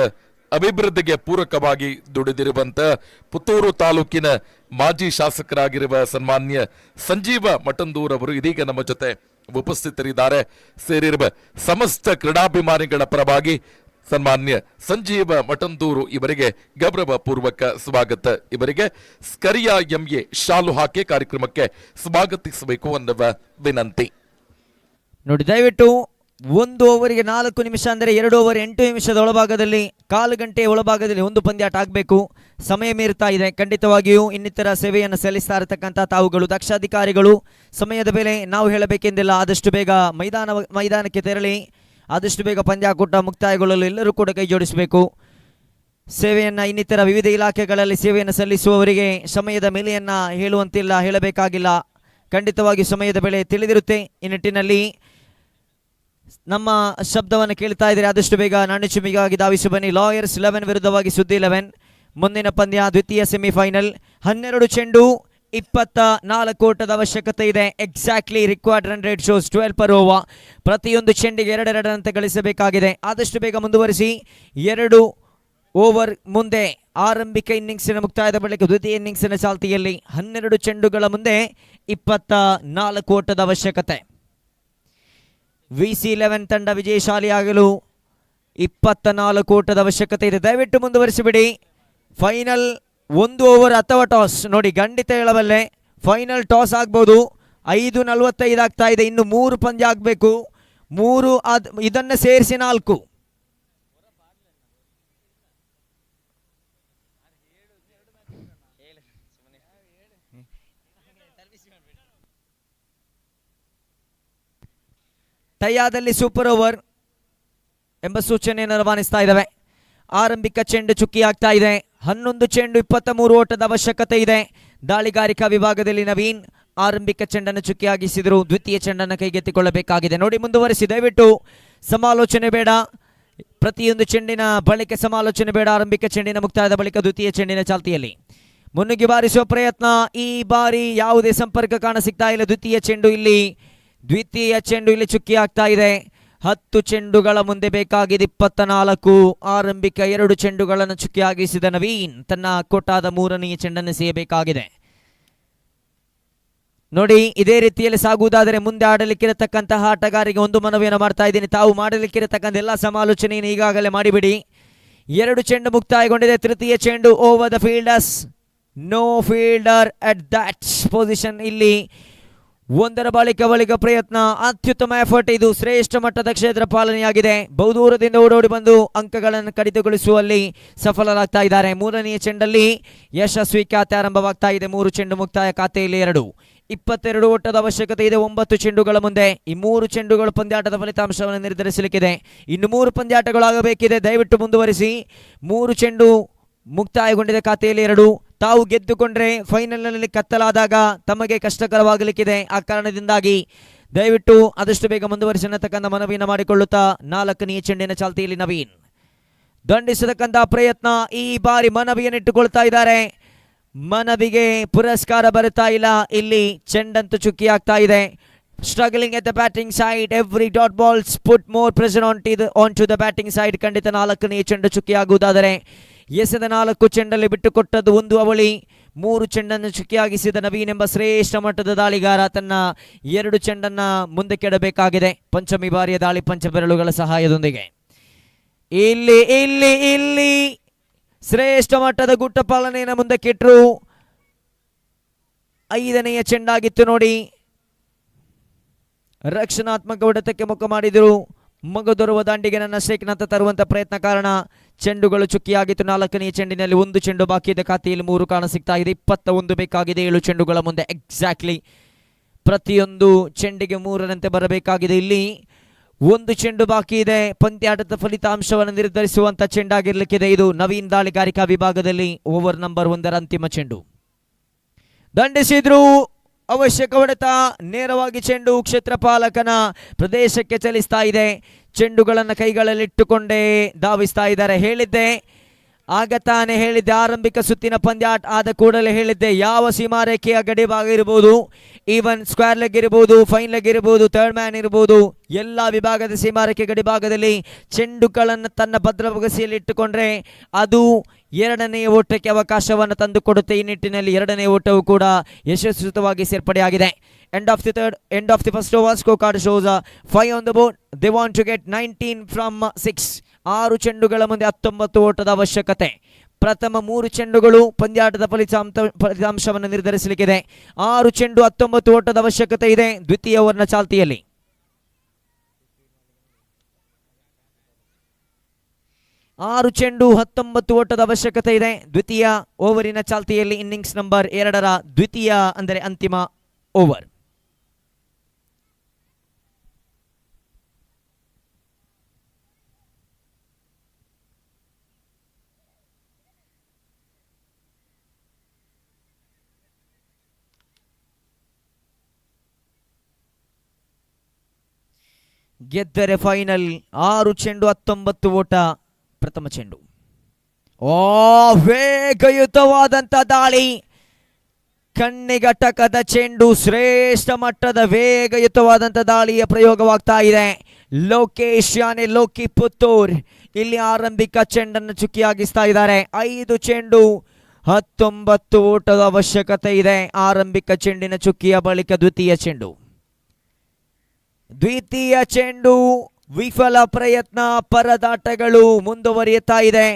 ಅಭಿವೃದ್ಧಿಗೆ ಪೂರಕವಾಗಿ ದುಡಿದಿರುವಂತ ಪುತ್ತೂರು ತಾಲೂಕಿನ ಮಾಜಿ ಶಾಸಕರಾಗಿರುವ ಸನ್ಮಾನ್ಯ ಸಂಜೀವ ಮಠಂದೂರ್ ಅವರು ಇದೀಗ ನಮ್ಮ ಜೊತೆ ಉಪಸ್ಥಿತರಿದ್ದಾರೆ. ಸೇರಿರುವ ಸಮಸ್ತ ಕ್ರೀಡಾಭಿಮಾನಿಗಳ ಪರವಾಗಿ ಸನ್ಮಾನ್ಯ ಸಂಜೀವ ಮಠಂದೂರು ಇವರಿಗೆ ಗೌರವಪೂರ್ವಕ ಸ್ವಾಗತ. ಇವರಿಗೆ ಸ್ಕರಿಯಾ ಎಂಎ ಶಾಲು ಹಾಕಿ ಕಾರ್ಯಕ್ರಮಕ್ಕೆ ಸ್ವಾಗತಿಸಬೇಕು ಅನ್ನುವ ವಿನಂತಿ. ನೋಡಿ, ದಯವಿಟ್ಟು 1 ಓವರಿಗೆ 4 ನಿಮಿಷ ಅಂದರೆ 2 ಓವರ್ 8 ನಿಮಿಷದ ಒಳಭಾಗದಲ್ಲಿ, ಕಾಲು ಗಂಟೆಯ ಒಳಭಾಗದಲ್ಲಿ ಒಂದು ಪಂದ್ಯಾಟ ಆಗಬೇಕು. ಸಮಯ ಮೀರ್ತಾ ಇದೆ. ಖಂಡಿತವಾಗಿಯೂ ಇನ್ನಿತರ ಸೇವೆಯನ್ನು ಸಲ್ಲಿಸ್ತಾ ಇರತಕ್ಕಂಥ ತಾವುಗಳು ದಕ್ಷ ಅಧಿಕಾರಿಗಳು, ಸಮಯದ ಬೆಲೆ ನಾವು ಹೇಳಬೇಕೆಂದಿಲ್ಲ. ಆದಷ್ಟು ಬೇಗ ಮೈದಾನಕ್ಕೆ ತೆರಳಿ ಆದಷ್ಟು ಬೇಗ ಪಂದ್ಯಾಕೂಟ ಮುಕ್ತಾಯಗೊಳ್ಳಲು ಎಲ್ಲರೂ ಕೂಡ ಕೈ ಜೋಡಿಸಬೇಕು. ಸೇವೆಯನ್ನು ಇನ್ನಿತರ ವಿವಿಧ ಇಲಾಖೆಗಳಲ್ಲಿ ಸೇವೆಯನ್ನು ಸಲ್ಲಿಸುವವರಿಗೆ ಸಮಯದ ಬೆಲೆಯನ್ನು ಹೇಳುವಂತಿಲ್ಲ, ಹೇಳಬೇಕಾಗಿಲ್ಲ. ಖಂಡಿತವಾಗಿ ಸಮಯದ ಬೆಲೆ ತಿಳಿದಿರುತ್ತೆ. ಈ ನಿಟ್ಟಿನಲ್ಲಿ ನಮ್ಮ ಶಬ್ದವನ್ನು ಕೇಳ್ತಾ ಇದ್ದಾರೆ. ಆದಷ್ಟು ಬೇಗ ನಾಣ್ಯಚುಮಿಗಾಗಿ ಧಾವಿಸಿ ಬನ್ನಿ. ಲಾಯರ್ಸ್ 11 ವಿರುದ್ಧವಾಗಿ ಸುದ್ದಿ 11. ಮುಂದಿನ ಪಂದ್ಯ ದ್ವಿತೀಯ ಸೆಮಿಫೈನಲ್. 12 ಚೆಂಡು 24 ಓಟದ ಅವಶ್ಯಕತೆ ಇದೆ. Exactly required run rate shows 12 per over. ಪ್ರತಿಯೊಂದು ಚೆಂಡಿಗೆ 2 ಅಂತ ಗಳಿಸಬೇಕಾಗಿದೆ. ಆದಷ್ಟು ಬೇಗ ಮುಂದುವರಿಸಿ. 2 ಓವರ್ ಮುಂದೆ ಆರಂಭಿಕ ಇನ್ನಿಂಗ್ಸಿನ ಮುಕ್ತಾಯದ ಬಳಿಕ ದ್ವಿತೀಯ ಇನ್ನಿಂಗ್ಸಿನ ಚಾಲ್ತಿಯಲ್ಲಿ 12 ಚೆಂಡುಗಳ ಮುಂದೆ 24 ಓಟದ ಅವಶ್ಯಕತೆ. VC11 ತಂಡ ವಿಜಯಶಾಲಿಯಾಗಲು 24 ಓಟದ ಅವಶ್ಯಕತೆ ಇದೆ. ದಯವಿಟ್ಟು ಮುಂದುವರಿಸಿಬಿಡಿ. ಫೈನಲ್ 1 ಓವರ್ ಅಥವಾ ಟಾಸ್. ನೋಡಿ, ಖಂಡಿತ ಹೇಳಬಲ್ಲೆ ಫೈನಲ್ ಟಾಸ್ ಆಗ್ಬೋದು. 5:45 ಆಗ್ತಾ ಇದೆ. ಇನ್ನು 3 ಪಂದ್ಯ ಆಗಬೇಕು. 3 ಇದನ್ನು ಸೇರಿಸಿ 4. ಟೈಯಾದಲ್ಲಿ ಸೂಪರ್ ಓವರ್ ಎಂಬ ಸೂಚನೆಯನ್ನು ರವಾನಿಸ್ತಾ ಇದ್ದಾವೆ. ಆರಂಭಿಕ ಚೆಂಡು ಚುಕ್ಕಿ ಆಗ್ತಾ ಇದೆ. 11 ಚೆಂಡು 23 ಓಟದ ಅವಶ್ಯಕತೆ ಇದೆ. ದಾಳಿಗಾರಿಕಾ ವಿಭಾಗದಲ್ಲಿ ನವೀನ್ ಆರಂಭಿಕ ಚೆಂಡನ್ನು ಚುಕ್ಕಿಯಾಗಿಸಿದರು. ದ್ವಿತೀಯ ಚೆಂಡನ್ನು ಕೈಗೆತ್ತಿಕೊಳ್ಳಬೇಕಾಗಿದೆ. ನೋಡಿ, ಮುಂದುವರಿಸಿ. ದಯವಿಟ್ಟು ಸಮಾಲೋಚನೆ ಬೇಡ. ಪ್ರತಿಯೊಂದು ಚೆಂಡಿನ ಬಳಿಕ ಸಮಾಲೋಚನೆ ಬೇಡ. ಆರಂಭಿಕ ಚೆಂಡಿನ ಮುಕ್ತಾಯದ ಬಳಿಕ ದ್ವಿತೀಯ ಚೆಂಡಿನ ಚಾಲ್ತಿಯಲ್ಲಿ ಮುನ್ನುಗ್ಗಿ ಬಾರಿಸುವ ಪ್ರಯತ್ನ. ಈ ಬಾರಿ ಯಾವುದೇ ಸಂಪರ್ಕ ಕಾಣ ಸಿಗ್ತಾ ಇಲ್ಲ. ದ್ವಿತೀಯ ಚೆಂಡು ಇಲ್ಲಿ ಚುಕ್ಕಿ ಆಗ್ತಾ ಇದೆ. 10 ಚೆಂಡುಗಳ ಮುಂದೆ ಬೇಕಾಗಿದೆ 24. ಆರಂಭಿಕ 2 ಚೆಂಡುಗಳನ್ನು ಚುಕ್ಕಿಯಾಗಿಸಿದ ನವೀನ್ ತನ್ನ ಕೊಟ್ಟಾದ 3ನೇ ಚೆಂಡನ್ನು ಸೇಯಬೇಕಾಗಿದೆ. ನೋಡಿ, ಇದೇ ರೀತಿಯಲ್ಲಿ ಸಾಗುವುದಾದರೆ ಮುಂದೆ ಆಡಲಿಕ್ಕಿರತಕ್ಕಂತಹ ಆಟಗಾರರಿಗೆ ಒಂದು ಮನವಿಯನ್ನು ಮಾಡ್ತಾ ಇದ್ದೀನಿ. ತಾವು ಮಾಡಲಿಕ್ಕಿರತಕ್ಕಂಥ ಎಲ್ಲ ಸಮಾಲೋಚನೆಯನ್ನು ಈಗಾಗಲೇ ಮಾಡಿಬಿಡಿ. 2 ಚೆಂಡು ಮುಕ್ತಾಯಗೊಂಡಿದೆ. ತೃತೀಯ ಚೆಂಡು over the fielders. No fielder at that position. ಇಲ್ಲಿ ಒಂದರ ಬಳಿಕ ಪ್ರಯತ್ನ. ಅತ್ಯುತ್ತಮ ಎಫರ್ಟ್. ಇದು ಶ್ರೇಷ್ಠ ಮಟ್ಟದ ಕ್ಷೇತ್ರ ಪಾಲನೆಯಾಗಿದೆ. ಬಹುದೂರದಿಂದ ಓಡೋಡಿ ಬಂದು ಅಂಕಗಳನ್ನು ಕಡಿತಗೊಳಿಸುವಲ್ಲಿ ಸಫಲರಾಗ್ತಾ ಇದ್ದಾರೆ. 3ನೇ ಚೆಂಡಲ್ಲಿ ಯಶಸ್ವಿ ಖಾತೆ ಆರಂಭವಾಗ್ತಾ ಇದೆ. 3 ಚೆಂಡು ಮುಕ್ತಾಯ, ಖಾತೆಯಲ್ಲಿ 2. 22 ಓಟದ ಅವಶ್ಯಕತೆ ಇದೆ 9 ಚೆಂಡುಗಳ ಮುಂದೆ. ಈ 3 ಚೆಂಡುಗಳು ಪಂದ್ಯಾಟದ ಫಲಿತಾಂಶವನ್ನು ನಿರ್ಧರಿಸಲಿಕ್ಕಿದೆ. ಇನ್ನು 3 ಪಂದ್ಯಾಟಗಳಾಗಬೇಕಿದೆ. ದಯವಿಟ್ಟು ಮುಂದುವರಿಸಿ. 3 ಚೆಂಡು ಮುಕ್ತಾಯಗೊಂಡಿದೆ, ಖಾತೆಯಲ್ಲಿ 2. ತಾವು ಗೆದ್ದುಕೊಂಡ್ರೆ ಫೈನಲ್ನಲ್ಲಿ ಕತ್ತಲಾದಾಗ ತಮಗೆ ಕಷ್ಟಕರವಾಗಲಿಕ್ಕಿದೆ. ಆ ಕಾರಣದಿಂದಾಗಿ ದಯವಿಟ್ಟು ಆದಷ್ಟು ಬೇಗ ಮುಂದುವರಿಸಿ ಅನ್ನತಕ್ಕಂಥ ಮನವಿಯನ್ನು ಮಾಡಿಕೊಳ್ಳುತ್ತಾ 4ನೇ ಚೆಂಡಿನ ಚಾಲ್ತಿಯಲ್ಲಿ ನವೀನ್ ದಂಡಿಸತಕ್ಕಂಥ ಪ್ರಯತ್ನ. ಈ ಬಾರಿ ಮನವಿಯನ್ನು ಇಟ್ಟುಕೊಳ್ತಾ ಇದ್ದಾರೆ. ಮನವಿಗೆ ಪುರಸ್ಕಾರ ಬರುತ್ತಾ ಇಲ್ಲ. ಇಲ್ಲಿ ಚೆಂಡಂತೂ ಚುಕ್ಕಿ ಆಗ್ತಾ ಇದೆ. Struggling at the batting side. Every dot balls put more pressure on to the batting side. ಖಂಡಿತ 4ನೇ ಚೆಂಡು ಚುಕ್ಕಿ ಆಗುವುದಾದರೆ ಎಸೆದ 4 ಚೆಂಡಲ್ಲಿ ಬಿಟ್ಟುಕೊಟ್ಟದ್ದು 1 ಅವಳಿ. 3 ಚೆಂಡನ್ನು ಚುಕ್ಕಿಯಾಗಿಸಿದ ನವೀನ್ ಎಂಬ ಶ್ರೇಷ್ಠ ಮಟ್ಟದ ದಾಳಿಗಾರ ತನ್ನ 2 ಚೆಂಡನ್ನು ಮುಂದೆ ಕೆಡಬೇಕಾಗಿದೆ. ಪಂಚಮಿ ಬಾರಿಯ ದಾಳಿ ಪಂಚಬೆರಳುಗಳ ಸಹಾಯದೊಂದಿಗೆ. ಇಲ್ಲಿ ಶ್ರೇಷ್ಠ ಮಟ್ಟದ ಗುಟ್ಟ ಪಾಲನೆಯನ್ನು ಮುಂದೆ ಕೆಟ್ಟರು. 5ನೇ ಚೆಂಡಾಗಿತ್ತು. ನೋಡಿ, ರಕ್ಷಣಾತ್ಮಕ ಹೊಡೆತಕ್ಕೆ ಮುಖ ಮಾಡಿದರು. ಮಗದೊರುವ ದಾಂಡಿಗೆ ನನ್ನ ಶೇಕ್ನಂತ ತರುವಂತ ಪ್ರಯತ್ನ ಕಾರಣ ಚೆಂಡುಗಳು ಚುಕ್ಕಿಯಾಗಿತ್ತು. 4ನೇ ಚೆಂಡಿನಲ್ಲಿ 1 ಚೆಂಡು ಬಾಕಿ ಇದೆ. ಖಾತೆಯಲ್ಲಿ 3 ಕಾಣ ಸಿಗ್ತಾ ಇದೆ. 21 ಬೇಕಾಗಿದೆ 7 ಚೆಂಡುಗಳ ಮುಂದೆ. ಎಕ್ಸಾಕ್ಟ್ಲಿ ಪ್ರತಿಯೊಂದು ಚೆಂಡಿಗೆ 3ರಂತೆ ಬರಬೇಕಾಗಿದೆ. ಇಲ್ಲಿ 1 ಚೆಂಡು ಬಾಕಿ ಇದೆ. ಪಂದ್ಯಾಟದ ಫಲಿತಾಂಶವನ್ನು ನಿರ್ಧರಿಸುವಂತ ಚೆಂಡಾಗಿರ್ಲಿಕ್ಕಿದೆ. ಇದು ನವೀನ್ ದಾಳಿಗಾರಿಕಾ ವಿಭಾಗದಲ್ಲಿ ಓವರ್ ನಂಬರ್ 1ರ ಅಂತಿಮ ಚೆಂಡು. ದಂಡಿಸಿದ್ರು. ಅವಶ್ಯಕ ಹೊಡೆತ. ನೇರವಾಗಿ ಚೆಂಡು ಕ್ಷೇತ್ರಪಾಲಕನ ಪ್ರದೇಶಕ್ಕೆ ಚಲಿಸ್ತಾ ಇದೆ. ಚೆಂಡುಗಳನ್ನು ಕೈಗಳಲ್ಲಿಟ್ಟುಕೊಂಡೇ ಧಾವಿಸ್ತಾ ಇದ್ದಾರೆ. ಹೇಳಿದ್ದೆ, ಆಗ ತಾನೇ ಹೇಳಿದ್ದೆ, ಆರಂಭಿಕ ಸುತ್ತಿನ ಪಂದ್ಯಾಟ ಆದ ಕೂಡಲೇ ಹೇಳಿದ್ದೆ, ಯಾವ ಸೀಮಾರೇಖೆಯ ಗಡಿಭಾಗ ಇರಬಹುದು, ಈವನ್ ಸ್ಕ್ವೇರ್ ಲೆಗ್ ಇರಬಹುದು, ಫೈನ್ ಲೆಗ್ ಇರಬಹುದು, ಥರ್ಡ್ ಮ್ಯಾನ್ ಇರಬಹುದು, ಎಲ್ಲ ವಿಭಾಗದ ಸೀಮಾರೇಖೆ ಗಡಿಭಾಗದಲ್ಲಿ ಚೆಂಡುಗಳನ್ನು ತನ್ನ ಭದ್ರಬಗಸಿಯಲ್ಲಿ ಇಟ್ಟುಕೊಂಡ್ರೆ ಅದು 2ನೇ ಓಟಕ್ಕೆ ಅವಕಾಶವನ್ನು ತಂದುಕೊಡುತ್ತೆ. ಈ ನಿಟ್ಟಿನಲ್ಲಿ 2ನೇ ಓಟವು ಕೂಡ ಯಶಸ್ವಿತವಾಗಿ ಸೇರ್ಪಡೆಯಾಗಿದೆ. End of the first over, scorecard shows 5 on the board. They want to get 19 from 6. 6 ಚೆಂಡುಗಳ ಮುಂದೆ 19 ಓಟದ ಅವಶ್ಯಕತೆ. ಪ್ರಥಮ 3 ಚೆಂಡುಗಳು ಪಂದ್ಯಾಟದ ಫಲಿತಾಂಶವನ್ನು ನಿರ್ಧರಿಸಲಿಕ್ಕಿದೆ. 6 ಚೆಂಡು 19 ಓಟದ ಅವಶ್ಯಕತೆ ಇದೆ ದ್ವಿತೀಯ ಓವರ್ನ ಚಾಲ್ತಿಯಲ್ಲಿ. 6 ಚೆಂಡು 19 ಓಟದ ಅವಶ್ಯಕತೆ ಇದೆ. ದ್ವಿತೀಯ ಓವರಿನ ಚಾಲ್ತಿಯಲ್ಲಿ ಇನ್ನಿಂಗ್ಸ್ ನಂಬರ್ 2ರ ದ್ವಿತೀಯ ಅಂದರೆ ಅಂತಿಮ ಓವರ್. ಗೆದ್ದರೆ ಫೈನಲ್. 6 ಚೆಂಡು 19 ಓಟ ಪ್ರಥಮ ಚೆಂಡು. ವೇಗಯುತವಾದಂತ ದಾಳಿ, ಕಣ್ಣಿಗಟಕದ ಚೆಂಡು, ಶ್ರೇಷ್ಠ ಮಟ್ಟದ ವೇಗಯುತವಾದಂತ ದಾಳಿಯ ಪ್ರಯೋಗವಾಗ್ತಾ ಇದೆ. ಲೋಕೇಶ್ ಯಾನೆ ಲೋಕಿ ಪುತ್ತೂರ್ ಇಲ್ಲಿ ಆರಂಭಿಕ ಚೆಂಡನ್ನು ಚುಕ್ಕಿಯಾಗಿಸ್ತಾ ಇದ್ದಾರೆ. 5 ಚೆಂಡು 19 ಓಟದ ಅವಶ್ಯಕತೆ ಇದೆ. ಆರಂಭಿಕ ಚೆಂಡಿನ ಚುಕ್ಕಿಯ ಬಳಿಕ ದ್ವಿತೀಯ ಚೆಂಡು. ದ್ವಿತೀಯ ಚೆಂಡು ವಿಫಲ ಪ್ರಯತ್ನ, ಪರದಾಟಗಳು ಮುಂದುವರಿಯುತ್ತಾ ಇದೆ.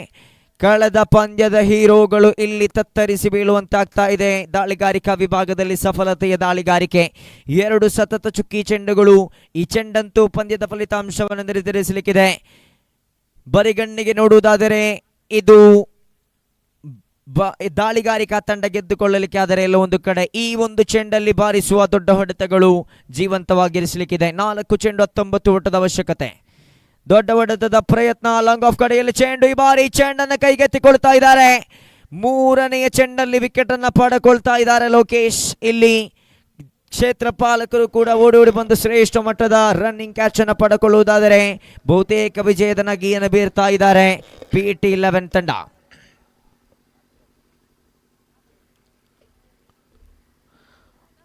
ಕಳೆದ ಪಂದ್ಯದ ಹೀರೋಗಳು ಇಲ್ಲಿ ತತ್ತರಿಸಿ ಬೀಳುವಂತಾಗ್ತಾ ಇದೆ. ದಾಳಿಗಾರಿಕಾ ವಿಭಾಗದಲ್ಲಿ ಸಫಲತೆಯ ದಾಳಿಗಾರಿಕೆ, 2 ಸತತ ಚುಕ್ಕಿ ಚೆಂಡುಗಳು. ಈ ಚೆಂಡಂತೂ ಪಂದ್ಯದ ಫಲಿತಾಂಶವನ್ನು ನಿರ್ಧರಿಸಲಿಕ್ಕಿದೆ. ಬರಿಗಣ್ಣಿಗೆ ನೋಡುವುದಾದರೆ ಇದು ದಾಳಿಗಾರಿಕಾ ತಂಡ ಗೆದ್ದುಕೊಳ್ಳಲಿಕ್ಕೆ ಆದರೆ ಎಲ್ಲ ಒಂದು ಕಡೆ ಈ ಒಂದು ಚೆಂಡಲ್ಲಿ ಬಾರಿಸುವ ದೊಡ್ಡ ಹೊಡೆತಗಳು ಜೀವಂತವಾಗಿರಿಸಲಿಕ್ಕಿದೆ. 4 ಚೆಂಡು 19 ಓಟದ ಅವಶ್ಯಕತೆ. ದೊಡ್ಡ ಹೊಡೆತದ ಪ್ರಯತ್ನ, ಲಾಂಗ್ ಆಫ್ ಕಡೆಯಲ್ಲಿ ಚೆಂಡು. ಈ ಬಾರಿ ಚೆಂಡನ್ನು ಕೈಗೆತ್ತಿಕೊಳ್ತಾ ಇದ್ದಾರೆ. 3ನೆಯ ಚೆಂಡಲ್ಲಿ ವಿಕೆಟ್ ಅನ್ನು ಪಡೆದುಕೊಳ್ತಾ ಇದ್ದಾರೆ ಲೋಕೇಶ್. ಇಲ್ಲಿ ಕ್ಷೇತ್ರ ಪಾಲಕರು ಕೂಡ ಓಡಿ ಬಂದು ಶ್ರೇಷ್ಠ ಮಟ್ಟದ ರನ್ನಿಂಗ್ ಕ್ಯಾಚ್ ಅನ್ನು ಪಡೆದುಕೊಳ್ಳುವುದಾದರೆ ಬಹುತೇಕ ವಿಜಯದ ನಗೆಯನ್ನು ಬೀರ್ತಾ ಇದ್ದಾರೆ PT11 ತಂಡ.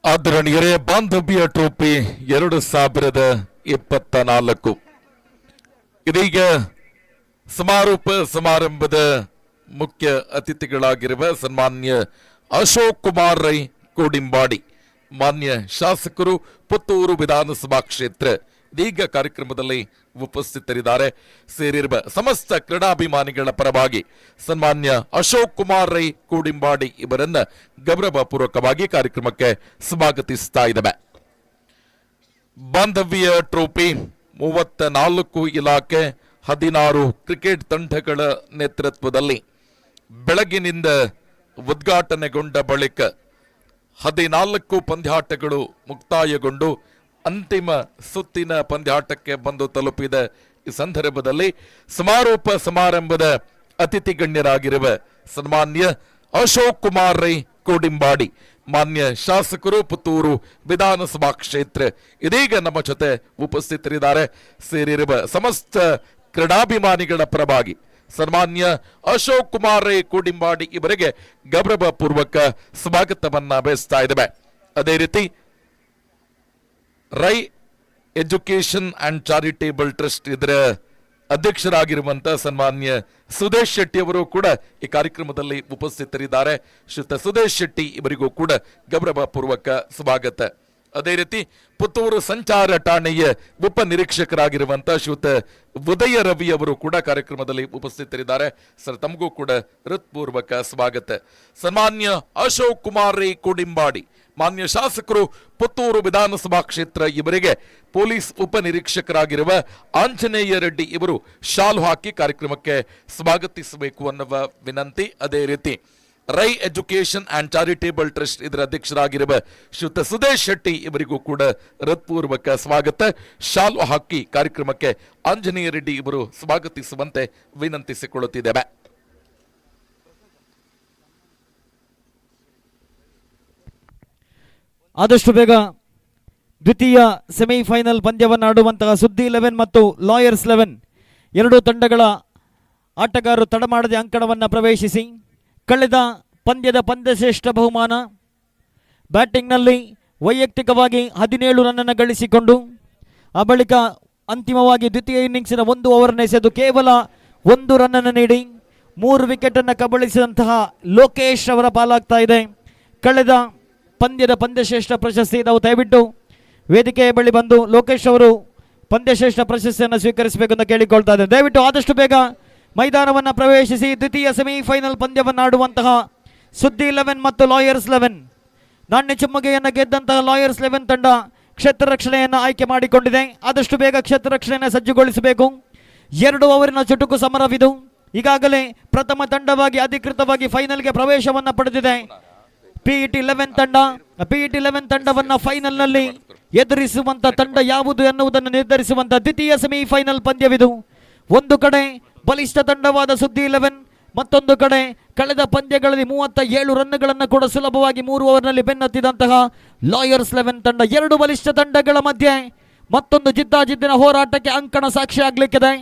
ಆದರಣೀಯರೇ, ಬಾಂಧವ್ಯ ಟ್ರೋಫಿ 2024 ಇದೀಗ ಸಮಾರೋಪ ಸಮಾರಂಭದ ಮುಖ್ಯ ಅತಿಥಿಗಳಾಗಿರುವ ಸನ್ಮಾನ್ಯ ಅಶೋಕ್ ಕುಮಾರ್ ರೈ ಕೋಡಿಂಬಾಡಿ, ಮಾನ್ಯ ಶಾಸಕರು, ಪುತ್ತೂರು ವಿಧಾನಸಭಾ ಕ್ಷೇತ್ರ ಇದೀಗ ಕಾರ್ಯಕ್ರಮದಲ್ಲಿ ಉಪಸ್ಥಿತರಿದ್ದಾರೆ. ಸೇರಿರುವ ಸಮಸ್ತ ಕ್ರೀಡಾಭಿಮಾನಿಗಳ ಪರವಾಗಿ ಸನ್ಮಾನ್ಯ ಅಶೋಕ್ ಕುಮಾರ್ ರೈ ಕೋಡಿಂಬಾಡಿ ಇವರನ್ನ ಗೌರವಪೂರ್ವಕವಾಗಿ ಕಾರ್ಯಕ್ರಮಕ್ಕೆ ಸ್ವಾಗತಿಸ್ತಾ ಇದ್ದೇವೆ. ಬಾಂಧವ್ಯ ಟ್ರೋಫಿ 34 ಇಲಾಖೆ 16 ಕ್ರಿಕೆಟ್ ತಂಡಗಳ ನೇತೃತ್ವದಲ್ಲಿ ಬೆಳಗಿನಿಂದ ಉದ್ಘಾಟನೆಗೊಂಡ ಬಳಿಕ 14 ಪಂದ್ಯಾಟಗಳು ಮುಕ್ತಾಯಗೊಂಡು ಅಂತಿಮ ಸುತ್ತಿನ ಪಂದ್ಯಾಟಕ್ಕೆ ಬಂದು ತಲುಪಿದ ಈ ಸಂದರ್ಭದಲ್ಲಿ ಸಮಾರೋಪ ಸಮಾರಂಭದ ಅತಿಥಿ ಗಣ್ಯರಾಗಿರುವ ಸನ್ಮಾನ್ಯ ಅಶೋಕ್ ಕುಮಾರ್ ರೈ ಕೋಡಿಂಬಾಡಿ, ಮಾನ್ಯ ಶಾಸಕರು, ಪುತ್ತೂರು ವಿಧಾನಸಭಾ ಕ್ಷೇತ್ರ ಇದೀಗ ನಮ್ಮ ಜೊತೆ ಉಪಸ್ಥಿತರಿದ್ದಾರೆ. ಸೇರಿರುವ ಸಮಸ್ತ ಕ್ರೀಡಾಭಿಮಾನಿಗಳ ಪರವಾಗಿ ಸನ್ಮಾನ್ಯ ಅಶೋಕ್ ಕುಮಾರ್ ರೈ ಕೋಡಿಂಬಾಡಿ ಇವರಿಗೆ ಗೌರವಪೂರ್ವಕ ಸ್ವಾಗತವನ್ನ ಬಯಸ್ತಾ ಇದ್ದೇವೆ. ಅದೇ ರೀತಿ Rai education and charitable trust ಇದರ ಅಧ್ಯಕ್ಷರಾಗಿರುವಂತಹ ಸನ್ಮಾನ್ಯ ಸುದೇಶ್ ಶೆಟ್ಟಿ ಅವರು ಕೂಡ ಈ ಕಾರ್ಯಕ್ರಮದಲ್ಲಿ ಉಪಸ್ಥಿತರಿದ್ದಾರೆ. ಶ್ರೀಯುತ ಸುದೇಶ್ ಶೆಟ್ಟಿ ಇವರಿಗೂ ಕೂಡ ಗೌರವಪೂರ್ವಕ ಸ್ವಾಗತ. ಅದೇ ರೀತಿ ಪುತ್ತೂರು ಸಂಚಾರ ಠಾಣೆಯ ಉಪ ನಿರೀಕ್ಷಕರಾಗಿರುವಂತಹ ಶ್ರೀಯುತ ಉದಯ ರವಿ ಅವರು ಕೂಡ ಕಾರ್ಯಕ್ರಮದಲ್ಲಿ ಉಪಸ್ಥಿತರಿದ್ದಾರೆ. ಸರ್, ತಮಗೂ ಕೂಡ ಹೃತ್ಪೂರ್ವಕ ಸ್ವಾಗತ. ಸನ್ಮಾನ್ಯ ಅಶೋಕ್ ಕುಮಾರ್ ರೈ ಕೋಡಿಂಬಾಡಿ, ಮಾನ್ಯ ಶಾಸಕರು, ಪುತ್ತೂರು ವಿಧಾನಸಭಾ ಕ್ಷೇತ್ರ ಇವರಿಗೆ ಪೊಲೀಸ್ ಉಪ ನಿರೀಕ್ಷಕರಾಗಿರುವ ಆಂಜನೇಯ ರೆಡ್ಡಿ ಇವರು ಶಾಲು ಹಾಕಿ ಕಾರ್ಯಕ್ರಮಕ್ಕೆ ಸ್ವಾಗತಿಸಬೇಕು ಅನ್ನುವ ವಿನಂತಿ. ಅದೇ ರೀತಿ Rai education and charitable trust ಇದರ ಅಧ್ಯಕ್ಷರಾಗಿರುವ ಶ್ರೀಯುತ ಸುದೇಶ್ ಶೆಟ್ಟಿ ಇವರಿಗೂ ಕೂಡ ಹೃತ್ಪೂರ್ವಕ ಸ್ವಾಗತ. ಶಾಲು ಹಾಕಿ ಕಾರ್ಯಕ್ರಮಕ್ಕೆ ಆಂಜನೇಯ ರೆಡ್ಡಿ ಇವರು ಸ್ವಾಗತಿಸುವಂತೆ ವಿನಂತಿಸಿಕೊಳ್ಳುತ್ತಿದ್ದೇವೆ. ಆದಷ್ಟು ಬೇಗ ದ್ವಿತೀಯ ಸೆಮಿಫೈನಲ್ ಪಂದ್ಯವನ್ನು ಆಡುವಂತಹ ಸುದ್ದಿ 11 ಮತ್ತು ಲಾಯರ್ಸ್ 11 ಎರಡೂ ತಂಡಗಳ ಆಟಗಾರರು ತಡಮಾಡದೆ ಅಂಕಣವನ್ನು ಪ್ರವೇಶಿಸಿ ಕಳೆದ ಪಂದ್ಯದ ಪಂದ್ಯಶ್ರೇಷ್ಠ ಬಹುಮಾನ ಬ್ಯಾಟಿಂಗ್ನಲ್ಲಿ ವೈಯಕ್ತಿಕವಾಗಿ 17 ರನ್ನನ್ನು ಗಳಿಸಿಕೊಂಡು ಆ ಬಳಿಕ ಅಂತಿಮವಾಗಿ ದ್ವಿತೀಯ ಇನ್ನಿಂಗ್ಸಿನ 1 ಓವರ್ ಎಸೆದು ಕೇವಲ 1 ರನ್ನನ್ನು ನೀಡಿ 3 ವಿಕೆಟನ್ನು ಕಬಳಿಸಿದಂತಹ ಲೋಕೇಶ್ ಅವರ ಪಾಲಾಗ್ತಾ ಇದೆ. ಕಳೆದ ಪಂದ್ಯದ ಪಂದ್ಯಶ್ರೇಷ್ಠ ಪ್ರಶಸ್ತಿ. ನಾವು ದಯವಿಟ್ಟು ವೇದಿಕೆಯ ಬಳಿ ಬಂದು ಲೋಕೇಶ್ ಅವರು ಪಂದ್ಯಶ್ರೇಷ್ಠ ಪ್ರಶಸ್ತಿಯನ್ನು ಸ್ವೀಕರಿಸಬೇಕು ಅಂತ ಕೇಳಿಕೊಳ್ತಾ ಇದ್ದೇನೆ. ದಯವಿಟ್ಟು ಆದಷ್ಟು ಬೇಗ ಮೈದಾನವನ್ನು ಪ್ರವೇಶಿಸಿ ದ್ವಿತೀಯ ಸೆಮಿಫೈನಲ್ ಪಂದ್ಯವನ್ನು ಆಡುವಂತಹ ಸುದ್ದಿ 11 ಮತ್ತು ಲಾಯರ್ಸ್ 11 ನಾಣ್ಯ ಚುಮ್ಮಗೆಯನ್ನು ಗೆದ್ದಂತಹ ಲಾಯರ್ಸ್ 11 ತಂಡ ಕ್ಷೇತ್ರ ರಕ್ಷಣೆಯನ್ನು ಆಯ್ಕೆ ಮಾಡಿಕೊಂಡಿದೆ. ಆದಷ್ಟು ಬೇಗ ಕ್ಷೇತ್ರ ರಕ್ಷಣೆಯನ್ನು ಸಜ್ಜುಗೊಳಿಸಬೇಕು. 2 ಓವರಿನ ಚುಟುಕು ಸಮರವಿದು. ಈಗಾಗಲೇ ಪ್ರಥಮ ತಂಡವಾಗಿ ಅಧಿಕೃತವಾಗಿ ಫೈನಲ್ಗೆ ಪ್ರವೇಶವನ್ನ ಪಡೆದಿದೆ. ಪಿಇಟಿ 11 ತಂಡವನ್ನ ಫೈನಲ್ನಲ್ಲಿ ಎದುರಿಸುವಂತ ತಂಡ ಯಾವುದು ಎನ್ನುವುದನ್ನು ನಿರ್ಧರಿಸುವಂತ ದ್ವಿತೀಯ ಸೆಮಿಫೈನಲ್ ಪಂದ್ಯವಿದು. ಒಂದು ಕಡೆ ಬಲಿಷ್ಠ ತಂಡವಾದ ಸುದ್ದಿ 11, ಮತ್ತೊಂದು ಕಡೆ ಕಳೆದ ಪಂದ್ಯಗಳಲ್ಲಿ 37 ರನ್ಗಳನ್ನು ಕೂಡ ಸುಲಭವಾಗಿ 3 ಓವರ್ನಲ್ಲಿ ಬೆನ್ನತ್ತಿದಂತಹ ಲಾಯರ್ಸ್ 11 ತಂಡ. ಎರಡು ಬಲಿಷ್ಠ ತಂಡಗಳ ಮಧ್ಯೆ ಮತ್ತೊಂದು ಜಿದ್ದಾಜಿದ್ದಿನ ಹೋರಾಟಕ್ಕೆ ಅಂಕಣ ಸಾಕ್ಷಿ ಆಗ್ಲಿಕ್ಕಿದೆ.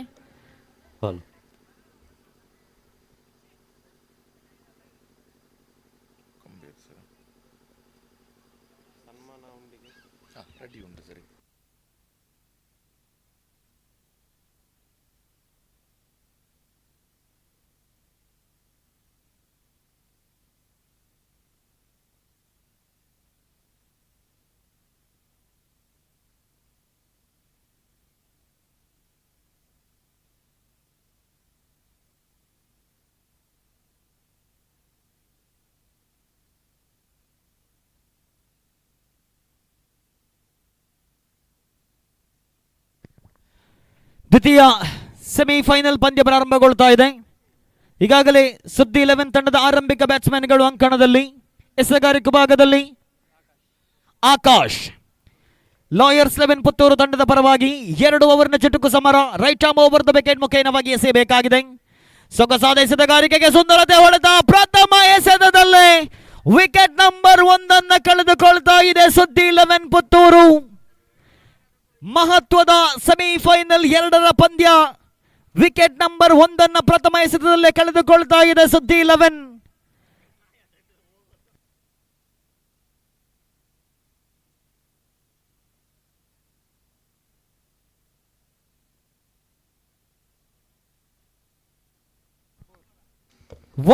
ದ್ವಿತೀಯ ಸೆಮಿಫೈನಲ್ ಪಂದ್ಯ ಪ್ರಾರಂಭಗೊಳ್ತಾ ಇದೆ. ಈಗಾಗಲೇ ಸುದ್ದಿ 11 ತಂಡದ ಆರಂಭಿಕ ಬ್ಯಾಟ್ಸ್ಮನ್ಗಳು ಅಂಕಣದಲ್ಲಿ. ಎಸೆಗಾರಿಕೆ ಭಾಗದಲ್ಲಿ ಆಕಾಶ್. ಲಾಯರ್ಸ್ 11 ಪುತ್ತೂರು ತಂಡದ ಪರವಾಗಿ 2 ಓವರ್ನ ಚುಟುಕು ಸಮರ. Right arm over the wicket ಮುಖೇನವಾಗಿ ಎಸೆಯಬೇಕಾಗಿದೆ. ಸೊಗಸಾದ ಎಸೆತಗಾರಿಕೆಗೆ ಸುಂದರತೆ ಹೊಡೆತ. ಪ್ರಥಮ ಎಸೆತದಲ್ಲೇ ವಿಕೆಟ್ ನಂಬರ್ 1 ಕಳೆದುಕೊಳ್ತಾ ಇದೆ ಸುದ್ದಿ 11 ಪುತ್ತೂರು. ಮಹತ್ವದ ಸೆಮಿಫೈನಲ್ 2ರ ಪಂದ್ಯ ವಿಕೆಟ್ ನಂಬರ್ 1 ಪ್ರಥಮ ಎಸೆತದಲ್ಲೇ ಕಳೆದುಕೊಳ್ತಾ ಇದೆ ಸುದ್ದಿ 11.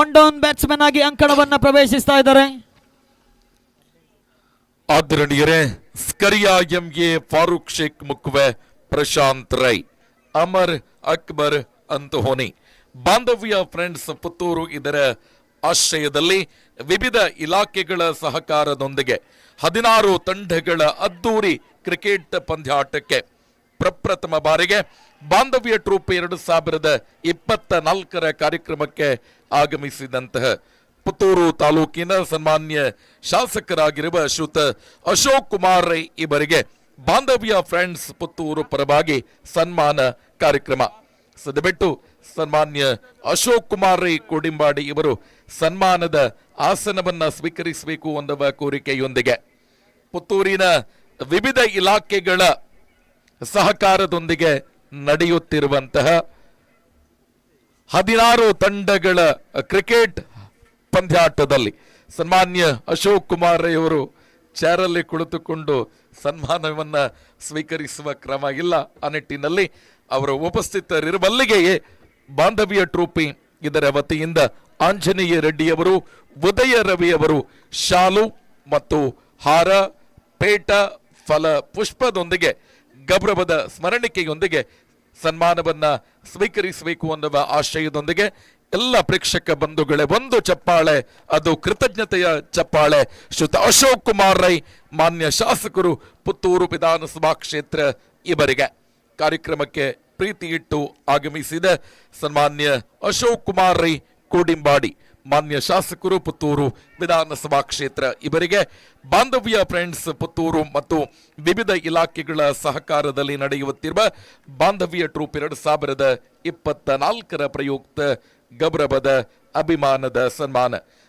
ಒನ್ ಡೌನ್ ಬ್ಯಾಟ್ಸ್ಮನ್ ಆಗಿ ಅಂಕಣವನ್ನ ಪ್ರವೇಶಿಸ್ತಾ ಇದ್ದಾರೆ. ಆದರಣೀಯರೇ, ಸ್ಕರಿಯಾ ಎಂಎ ಫಾರೂಕ್ ಶೇಖ್ ಮುಕ್ವೆ, ಪ್ರಶಾಂತ್ ರೈ, ಅಮರ್ ಅಕ್ಬರ್ ಅಂತೋನಿ, ಬಾಂಧವ್ಯ ಫ್ರೆಂಡ್ಸ್ ಪುತ್ತೂರು ಇದರ ಆಶ್ರಯದಲ್ಲಿ ವಿವಿಧ ಇಲಾಖೆಗಳ ಸಹಕಾರದೊಂದಿಗೆ 16 ತಂಡಗಳ ಅದ್ದೂರಿ ಕ್ರಿಕೆಟ್ ಪಂದ್ಯಾಟಕ್ಕೆ ಪ್ರಪ್ರಥಮ ಬಾರಿಗೆ ಬಾಂಧವ್ಯ ಟ್ರೋಫಿ 2024ರ ಕಾರ್ಯಕ್ರಮಕ್ಕೆ ಆಗಮಿಸಿದಂತಹ ಪುತ್ತೂರು ತಾಲೂಕಿನ ಸನ್ಮಾನ್ಯ ಶಾಸಕರಾಗಿರುವ ಶ್ರೀಯುತ ಅಶೋಕ್ ಕುಮಾರ್ ರೈ ಇವರಿಗೆ ಬಾಂಧವ್ಯ ಫ್ರೆಂಡ್ಸ್ ಪುತ್ತೂರು ಪರವಾಗಿ ಸನ್ಮಾನ ಕಾರ್ಯಕ್ರಮ. ಸದಬಿಟ್ಟು ಸನ್ಮಾನ್ಯ ಅಶೋಕ್ ಕುಮಾರ್ ರೈ ಕೋಡಿಂಬಾಡಿ ಇವರು ಸನ್ಮಾನದ ಆಸನವನ್ನ ಸ್ವೀಕರಿಸಬೇಕು ಅನ್ನುವ ಕೋರಿಕೆಯೊಂದಿಗೆ ಪುತ್ತೂರಿನ ವಿವಿಧ ಇಲಾಖೆಗಳ ಸಹಕಾರದೊಂದಿಗೆ ನಡೆಯುತ್ತಿರುವಂತಹ 16 ತಂಡಗಳ ಕ್ರಿಕೆಟ್ ಪಂದ್ಯಾಟದಲ್ಲಿ ಸನ್ಮಾನ್ಯ ಅಶೋಕ್ ಕುಮಾರ್ ರೈ ಅವರು ಚೇರಲ್ಲಿ ಕುಳಿತುಕೊಂಡು ಸನ್ಮಾನವನ್ನ ಸ್ವೀಕರಿಸುವ ಕ್ರಮ ಇಲ್ಲ. ಆ ನಿಟ್ಟಿನಲ್ಲಿ ಅವರ ಉಪಸ್ಥಿತರಿರುವಲ್ಲಿಗೆಯೇ ಬಾಂಧವ್ಯ ಟ್ರೋಫಿ ಇದರ ವತಿಯಿಂದ ಆಂಜನೇಯ ರೆಡ್ಡಿಯವರು, ಉದಯ ರವಿಯವರು ಶಾಲು ಮತ್ತು ಹಾರ, ಪೇಟ, ಫಲ ಪುಷ್ಪದೊಂದಿಗೆ ಗೌರವದ ಸ್ಮರಣಿಕೆಯೊಂದಿಗೆ ಸನ್ಮಾನವನ್ನ ಸ್ವೀಕರಿಸಬೇಕು ಅನ್ನುವ ಆಶಯದೊಂದಿಗೆ ಎಲ್ಲ ಪ್ರೇಕ್ಷಕ ಬಂಧುಗಳೇ ಒಂದು ಚಪ್ಪಾಳೆ, ಅದು ಕೃತಜ್ಞತೆಯ ಚಪ್ಪಾಳೆ. ಶ್ರೀಯುತ ಅಶೋಕ್ ಕುಮಾರ್ ರೈ ಮಾನ್ಯ ಶಾಸಕರು ಪುತ್ತೂರು ವಿಧಾನಸಭಾ ಕ್ಷೇತ್ರ ಇವರಿಗೆ ಕಾರ್ಯಕ್ರಮಕ್ಕೆ ಪ್ರೀತಿ ಇಟ್ಟು ಆಗಮಿಸಿದ ಸನ್ಮಾನ್ಯ ಅಶೋಕ್ ಕುಮಾರ್ ರೈ ಕೋಡಿಂಬಾಡಿ ಮಾನ್ಯ ಶಾಸಕರು ಪುತ್ತೂರು ವಿಧಾನಸಭಾ ಕ್ಷೇತ್ರ ಇವರಿಗೆ ಬಾಂಧವ್ಯ ಫ್ರೆಂಡ್ಸ್ ಪುತ್ತೂರು ಮತ್ತು ವಿವಿಧ ಇಲಾಖೆಗಳ ಸಹಕಾರದಲ್ಲಿ ನಡೆಯುತ್ತಿರುವ ಬಾಂಧವ್ಯ ಟ್ರೋಫಿ 2024ರ ಪ್ರಯುಕ್ತ ಗೌರವದ ಅಭಿಮಾನದ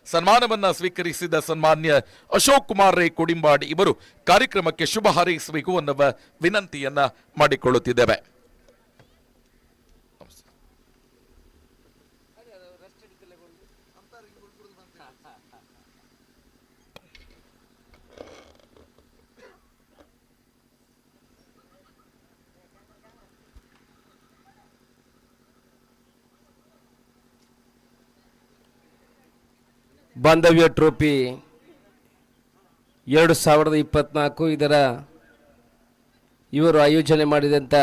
ಸನ್ಮಾನವನ್ನ ಸ್ವೀಕರಿಸಿದ ಸನ್ಮಾನ್ಯ ಅಶೋಕ್ ಕುಮಾರ್ ರೈ ಕೋಡಿಂಬಾಡಿ ಇವರು ಕಾರ್ಯಕ್ರಮಕ್ಕೆ ಶುಭ ಹಾರೈಸಬೇಕು ಅನ್ನುವ ವಿನಂತಿಯನ್ನ ಮಾಡಿಕೊಳ್ಳುತ್ತಿದ್ದೇವೆ. ಬಾಂಧವ್ಯ ಟ್ರೋಫಿ 2024 ಇದರ ಇವರು ಆಯೋಜನೆ ಮಾಡಿದಂಥ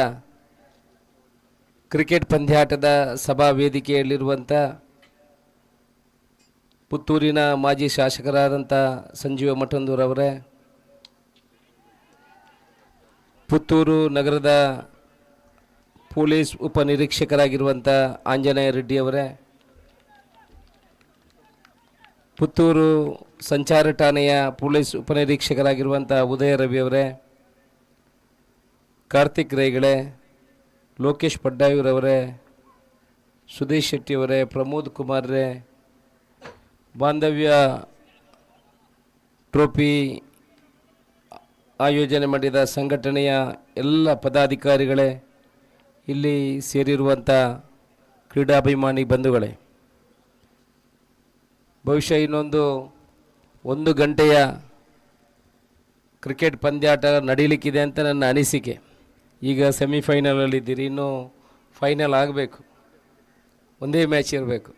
ಕ್ರಿಕೆಟ್ ಪಂದ್ಯಾಟದ ಸಭಾ ವೇದಿಕೆಯಲ್ಲಿರುವಂಥ ಪುತ್ತೂರಿನ ಮಾಜಿ ಶಾಸಕರಾದಂಥ ಸಂಜೀವ ಮಠಂದೂರವರೇ, ಪುತ್ತೂರು ನಗರದ ಪೊಲೀಸ್ ಉಪನಿರೀಕ್ಷಕರಾಗಿರುವಂಥ ಆಂಜನೇಯ ರೆಡ್ಡಿಯವರೇ, ಪುತ್ತೂರು ಸಂಚಾರ ಠಾಣೆಯ ಪೊಲೀಸ್ ಉಪನಿರೀಕ್ಷಕರಾಗಿರುವಂಥ ಉದಯ ರವಿಯವರೇ, ಕಾರ್ತಿಕ್ ರೈಗಳೇ, ಲೋಕೇಶ್ ಪಡ್ಡಾಯೂರವರೇ, ಸುದೇಶ್ ಶೆಟ್ಟಿಯವರೇ, ಪ್ರಮೋದ್ ಕುಮಾರ್ರೇ, ಬಾಂಧವ್ಯ ಟ್ರೋಫಿ ಆಯೋಜನೆ ಮಾಡಿದ ಸಂಘಟನೆಯ ಎಲ್ಲ ಪದಾಧಿಕಾರಿಗಳೇ, ಇಲ್ಲಿ ಸೇರಿರುವಂಥ ಕ್ರೀಡಾಭಿಮಾನಿ ಬಂಧುಗಳೇ, ಬಹುಶಃ ಇನ್ನೊಂದು 1 ಗಂಟೆಯ ಕ್ರಿಕೆಟ್ ಪಂದ್ಯಾಟ ನಡೀಲಿಕ್ಕಿದೆ ಅಂತ ನನ್ನ ಅನಿಸಿಕೆ. ಈಗ ಸೆಮಿಫೈನಲಲ್ಲಿದ್ದೀರಿ, ಇನ್ನೂ ಫೈನಲ್ ಆಗಬೇಕು, ಒಂದೇ ಮ್ಯಾಚ್ ಇರಬೇಕು.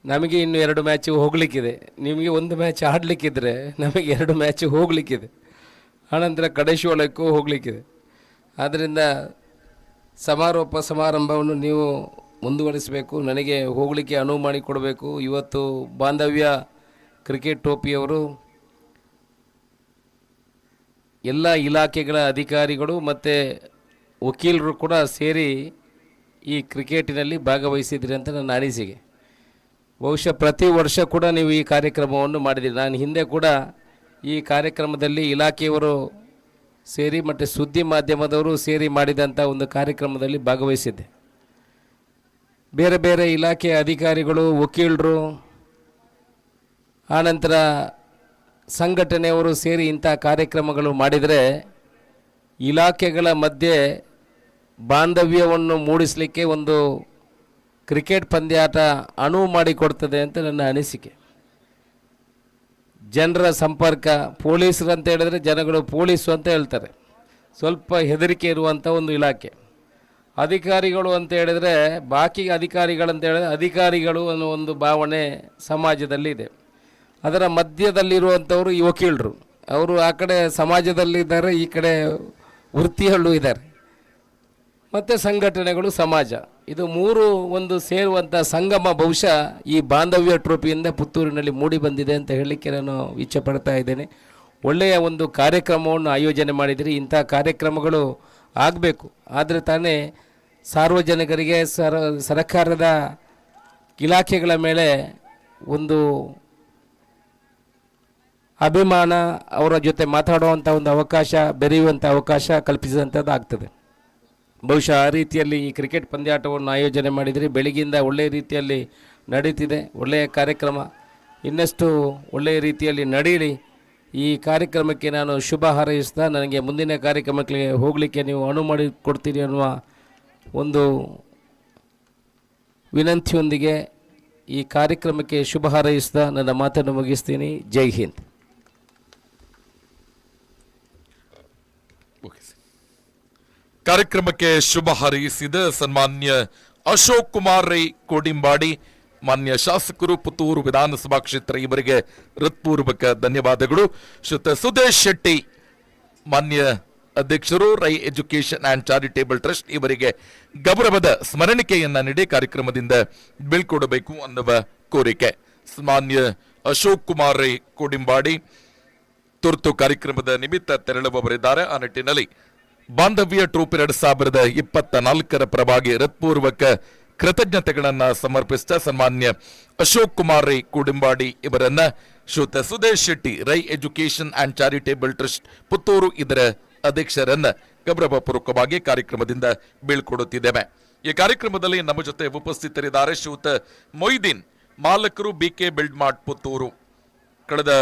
ನಮಗೆ ಇನ್ನು 2 ಮ್ಯಾಚ್ ಹೋಗಲಿಕ್ಕಿದೆ, ನಿಮಗೆ 1 ಮ್ಯಾಚ್ ಆಡಲಿಕ್ಕಿದ್ರೆ ನಮಗೆ 2 ಮ್ಯಾಚ್ ಹೋಗಲಿಕ್ಕಿದೆ, ಆನಂತರ ಕಡೆಶೋಳಕ್ಕೂ ಹೋಗಲಿಕ್ಕಿದೆ. ಆದ್ದರಿಂದ ಸಮಾರೋಪ ಸಮಾರಂಭವನ್ನು ನೀವು ಮುಂದುವರಿಸಬೇಕು, ನನಗೆ ಹೋಗಲಿಕ್ಕೆ ಅನುವು ಮಾಡಿಕೊಡಬೇಕು. ಇವತ್ತು ಬಾಂಧವ್ಯ ಕ್ರಿಕೆಟ್ ಟ್ರೋಫಿಯವರು ಎಲ್ಲ ಇಲಾಖೆಗಳ ಅಧಿಕಾರಿಗಳು ಮತ್ತು ವಕೀಲರು ಕೂಡ ಸೇರಿ ಈ ಕ್ರಿಕೆಟಿನಲ್ಲಿ ಭಾಗವಹಿಸಿದ್ರಿ ಅಂತ ನನ್ನ ಅನಿಸಿಕೆ. ಬಹುಶಃ ಪ್ರತಿ ವರ್ಷ ಕೂಡ ನೀವು ಈ ಕಾರ್ಯಕ್ರಮವನ್ನು ಮಾಡಿದ್ದೀರಿ. ನಾನು ಹಿಂದೆ ಕೂಡ ಈ ಕಾರ್ಯಕ್ರಮದಲ್ಲಿ ಇಲಾಖೆಯವರು ಸೇರಿ ಮತ್ತು ಸುದ್ದಿ ಮಾಧ್ಯಮದವರು ಸೇರಿ ಮಾಡಿದಂಥ ಒಂದು ಕಾರ್ಯಕ್ರಮದಲ್ಲಿ ಭಾಗವಹಿಸಿದ್ದೆ. ಬೇರೆ ಬೇರೆ ಇಲಾಖೆಯ ಅಧಿಕಾರಿಗಳು, ವಕೀಲರು, ಆನಂತರ ಸಂಘಟನೆಯವರು ಸೇರಿ ಇಂಥ ಕಾರ್ಯಕ್ರಮಗಳು ಮಾಡಿದರೆ ಇಲಾಖೆಗಳ ಮಧ್ಯೆ ಬಾಂಧವ್ಯವನ್ನು ಮೂಡಿಸಲಿಕ್ಕೆ ಒಂದು ಕ್ರಿಕೆಟ್ ಪಂದ್ಯಾಟ ಅನುವು ಮಾಡಿಕೊಡ್ತದೆ ಅಂತ ನನ್ನ ಅನಿಸಿಕೆ. ಜನರ ಸಂಪರ್ಕ, ಪೊಲೀಸರು ಅಂತ ಹೇಳಿದ್ರೆ ಜನಗಳು ಪೊಲೀಸು ಅಂತ ಹೇಳ್ತಾರೆ, ಸ್ವಲ್ಪ ಹೆದರಿಕೆ ಇರುವಂಥ ಒಂದು ಇಲಾಖೆ. ಅಧಿಕಾರಿಗಳು ಅಂತ ಹೇಳಿದರೆ ಬಾಕಿ ಅಧಿಕಾರಿಗಳಂತ ಹೇಳಿದ್ರೆ ಅಧಿಕಾರಿಗಳು ಅನ್ನೋ ಒಂದು ಭಾವನೆ ಸಮಾಜದಲ್ಲಿದೆ. ಅದರ ಮಧ್ಯದಲ್ಲಿರುವಂಥವರು ಈ ವಕೀಲರು, ಅವರು ಆ ಕಡೆ ಸಮಾಜದಲ್ಲಿದ್ದಾರೆ, ಈ ಕಡೆ ವೃತ್ತಿಯಲ್ಲೂ ಇದ್ದಾರೆ, ಮತ್ತು ಸಂಘಟನೆಗಳು, ಸಮಾಜ, ಇದು 3 ಒಂದು ಸೇರುವಂಥ ಸಂಗಮ ಬಹುಶಃ ಈ ಬಾಂಧವ್ಯ ಟ್ರೋಫಿಯಿಂದ ಪುತ್ತೂರಿನಲ್ಲಿ ಮೂಡಿ ಬಂದಿದೆ ಅಂತ ಹೇಳಲಿಕ್ಕೆ ನಾನು ಇಚ್ಛೆ ಪಡ್ತಾ ಇದ್ದೇನೆ. ಒಳ್ಳೆಯ ಒಂದು ಕಾರ್ಯಕ್ರಮವನ್ನು ಆಯೋಜನೆ ಮಾಡಿದಿರಿ. ಇಂಥ ಕಾರ್ಯಕ್ರಮಗಳು ಆಗಬೇಕು, ಆದರೆ ತಾನೇ ಸಾರ್ವಜನಿಕರಿಗೆ ಸರ್ಕಾರದ ಇಲಾಖೆಗಳ ಮೇಲೆ ಒಂದು ಅಭಿಮಾನ, ಅವರ ಜೊತೆ ಮಾತಾಡುವಂಥ ಒಂದು ಅವಕಾಶ, ಬೆರೆಯುವಂಥ ಅವಕಾಶ ಕಲ್ಪಿಸಿದಂಥದ್ದು ಆಗ್ತದೆ. ಬಹುಶಃ ಆ ರೀತಿಯಲ್ಲಿ ಈ ಕ್ರಿಕೆಟ್ ಪಂದ್ಯಾಟವನ್ನು ಆಯೋಜನೆ ಮಾಡಿದರೆ ಬೆಳಗಿಂದ ಒಳ್ಳೆಯ ರೀತಿಯಲ್ಲಿ ನಡೀತಿದೆ. ಒಳ್ಳೆಯ ಕಾರ್ಯಕ್ರಮ ಇನ್ನಷ್ಟು ಒಳ್ಳೆಯ ರೀತಿಯಲ್ಲಿ ನಡೀಲಿ. ಈ ಕಾರ್ಯಕ್ರಮಕ್ಕೆ ನಾನು ಶುಭ ಹಾರೈಸ್ತಾ, ನನಗೆ ಮುಂದಿನ ಕಾರ್ಯಕ್ರಮಕ್ಕೆ ಹೋಗಲಿಕ್ಕೆ ನೀವು ಅನುವು ಮಾಡಿಕೊಡ್ತೀರಿ ಅನ್ನುವ ಒಂದು ವಿನಂತಿಯೊಂದಿಗೆ ಈ ಕಾರ್ಯಕ್ರಮಕ್ಕೆ ಶುಭ ಹಾರೈಸ್ತಾ ನನ್ನ ಮಾತನ್ನು ಮುಗಿಸ್ತೀನಿ. ಜೈ ಹಿಂದ್. ಕಾರ್ಯಕ್ರಮಕ್ಕೆ ಶುಭ ಹಾರೈಸಿದ ಸನ್ಮಾನ್ಯ ಅಶೋಕ್ ಕುಮಾರ್ ರೈ ಕೋಡಿಂಬಾಡಿ, ಮಾನ್ಯ ಶಾಸಕರು ಪುತ್ತೂರು ವಿಧಾನಸಭಾ ಕ್ಷೇತ್ರ, ಇವರಿಗೆ ಹೃತ್ಪೂರ್ವಕ ಧನ್ಯವಾದಗಳು. ಶ್ರೀಯುತ ಸುದೇಶ್ ಶೆಟ್ಟಿ, ಮಾನ್ಯ ಅಧ್ಯಕ್ಷರು, Rai education and charitable trust, ಇವರಿಗೆ ಗೌರವದ ಸ್ಮರಣಿಕೆಯನ್ನ ನೀಡಿ ಕಾರ್ಯಕ್ರಮದಿಂದ ಬೀಳ್ಕೊಡಬೇಕು ಅನ್ನುವ ಕೋರಿಕೆ. ಮಾನ್ಯ ಅಶೋಕ್ ಕುಮಾರ್ ರೈ ಕೋಡಿಂಬಾಡಿ ತುರ್ತು ಕಾರ್ಯಕ್ರಮದ ನಿಮಿತ್ತ ತೆರಳುವವರಿದ್ದಾರೆ. ಆ ನಿಟ್ಟಿನಲ್ಲಿ ಬಾಂಧವ್ಯ ಟ್ರೋಫಿ 2024 ಪರವಾಗಿ ಹೃತ್ಪೂರ್ವಕ ಕೃತಜ್ಞತೆಗಳನ್ನು ಸಮರ್ಪಿಸಿದ ಸನ್ಮಾನ್ಯ ಅಶೋಕ್ ಕುಮಾರ್ ರೈ ಕೋಡಿಂಬಾಡಿ ಇವರನ್ನ ಶ್ರೀಯುತ Sudesh Shetty, Rai education and charitable trust Puttur, ಇದರ ಅಧ್ಯಕ್ಷರನ್ನ ಗೌರವಪೂರ್ವಕವಾಗಿ ಕಾರ್ಯಕ್ರಮದಿಂದ ಬೀಳ್ಕೊಡುತ್ತಿದ್ದೇವೆ. ಈ ಕಾರ್ಯಕ್ರಮದಲ್ಲಿ ನಮ್ಮ ಜೊತೆ ಉಪಸ್ಥಿತರಿದ್ದಾರೆ ಶ್ರೀಯುತ ಮೊಯ್ದೀನ್, ಮಾಲಕರು ಬಿಕೆ ಬಿಲ್ಡ್ ಮಾರ್ಟ್ ಪುತ್ತೂರು. ಕಳೆದ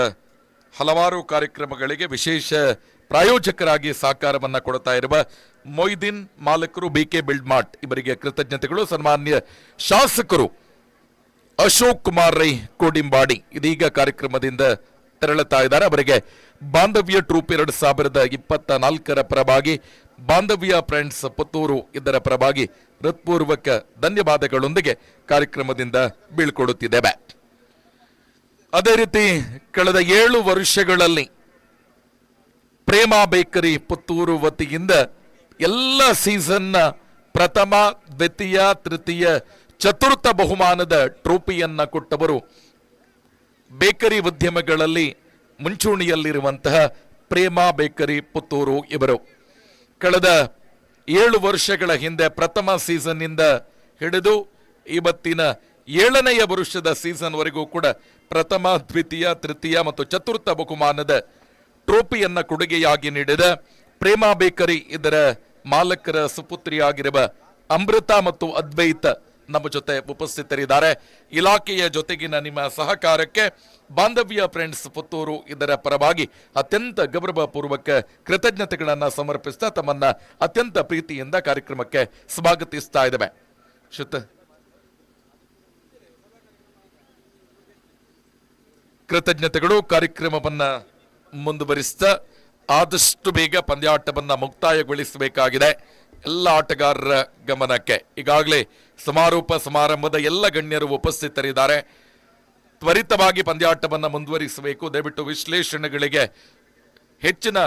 ಹಲವಾರು ಕಾರ್ಯಕ್ರಮಗಳಿಗೆ ವಿಶೇಷ ಪ್ರಾಯೋಜಕರಾಗಿ ಸಹಕಾರವನ್ನ ಕೊಡ್ತಾ ಇರುವ ಮೊಯ್ದೀನ್, ಮಾಲಕರು ಬಿಕೆ ಬಿಲ್ಡ್ ಮಾರ್ಟ್, ಇವರಿಗೆ ಕೃತಜ್ಞತೆಗಳು. ಸನ್ಮಾನ್ಯ ಶಾಸಕರು ಅಶೋಕ್ ಕುಮಾರ್ ರೈ ಕೋಡಿಂಬಾಡಿ ಇದೀಗ ಕಾರ್ಯಕ್ರಮದಿಂದ ತೆರಳುತ್ತಾ ಇದ್ದಾರೆ. ಅವರಿಗೆ ಬಾಂಧವ್ಯ ಟ್ರೋಫಿ 2024 ಪರವಾಗಿ, ಬಾಂಧವ್ಯ ಫ್ರೆಂಡ್ಸ್ ಪುತ್ತೂರು ಇದರ ಪರವಾಗಿ ಹೃತ್ಪೂರ್ವಕ ಧನ್ಯವಾದಗಳೊಂದಿಗೆ ಕಾರ್ಯಕ್ರಮದಿಂದ ಬೀಳ್ಕೊಡುತ್ತಿದ್ದೇವೆ. ಅದೇ ರೀತಿ ಕಳೆದ 7 ವರ್ಷಗಳಲ್ಲಿ ಪ್ರೇಮ ಬೇಕರಿ ಪುತ್ತೂರು ವತಿಯಿಂದ ಎಲ್ಲ ಸೀಸನ್ನ ಪ್ರಥಮ, ದ್ವಿತೀಯ, ತೃತೀಯ, ಚತುರ್ಥ ಬಹುಮಾನದ ಟ್ರೋಫಿಯನ್ನ ಕೊಟ್ಟವರು ಬೇಕರಿ ಉದ್ಯಮಗಳಲ್ಲಿ ಮುಂಚೂಣಿಯಲ್ಲಿರುವಂತಹ ಪ್ರೇಮ ಬೇಕರಿ ಪುತ್ತೂರು ಇವರು. ಕಳೆದ 7 ವರ್ಷಗಳ ಹಿಂದೆ ಪ್ರಥಮ ಸೀಸನ್ನಿಂದ ಹಿಡಿದು ಇವತ್ತಿನ 7ನೆಯ ವರುಷದ ಸೀಸನ್ವರೆಗೂ ಕೂಡ ಪ್ರಥಮ, ದ್ವಿತೀಯ, ತೃತೀಯ ಮತ್ತು ಚತುರ್ಥ ಬಹುಮಾನದ ಟ್ರೋಫಿಯನ್ನ ಕೊಡುಗೆಯಾಗಿ ನೀಡಿದ ಪ್ರೇಮಾ ಬೇಕರಿ ಇದರ ಮಾಲಕರ ಸುಪುತ್ರಿಯಾಗಿರುವ ಅಮೃತ ಮತ್ತು ಅದ್ವೈತ ನಮ್ಮ ಜೊತೆ ಉಪಸ್ಥಿತರಿದ್ದಾರೆ. ಇಲಾಖೆಯ ಜೊತೆಗಿನ ನಿಮ್ಮ ಸಹಕಾರಕ್ಕೆ ಬಾಂಧವ್ಯ ಫ್ರೆಂಡ್ಸ್ ಪುತ್ತೂರು ಇದರ ಪರವಾಗಿ ಅತ್ಯಂತ ಗೌರವಪೂರ್ವಕ ಕೃತಜ್ಞತೆಗಳನ್ನು ಸಮರ್ಪಿಸ್ತಾ ತಮ್ಮನ್ನ ಅತ್ಯಂತ ಪ್ರೀತಿಯಿಂದ ಕಾರ್ಯಕ್ರಮಕ್ಕೆ ಸ್ವಾಗತಿಸ್ತಾ ಇದ್ದೇವೆ. ಕೃತಜ್ಞತೆಗಳು. ಕಾರ್ಯಕ್ರಮವನ್ನ ಮುಂದುವರಿಸ್ತಾ ಆದಷ್ಟು ಬೇಗ ಪಂದ್ಯಾಟವನ್ನ ಮುಕ್ತಾಯಗೊಳಿಸಬೇಕಾಗಿದೆ. ಎಲ್ಲ ಆಟಗಾರರ ಗಮನಕ್ಕೆ ಈಗಾಗಲೇ ಸಮಾರೋಪ ಸಮಾರಂಭದ ಎಲ್ಲ ಗಣ್ಯರು ಉಪಸ್ಥಿತರಿದ್ದಾರೆ. ತ್ವರಿತವಾಗಿ ಪಂದ್ಯಾಟವನ್ನು ಮುಂದುವರಿಸಬೇಕು. ದಯವಿಟ್ಟು ವಿಶ್ಲೇಷಣೆಗಳಿಗೆ ಹೆಚ್ಚಿನ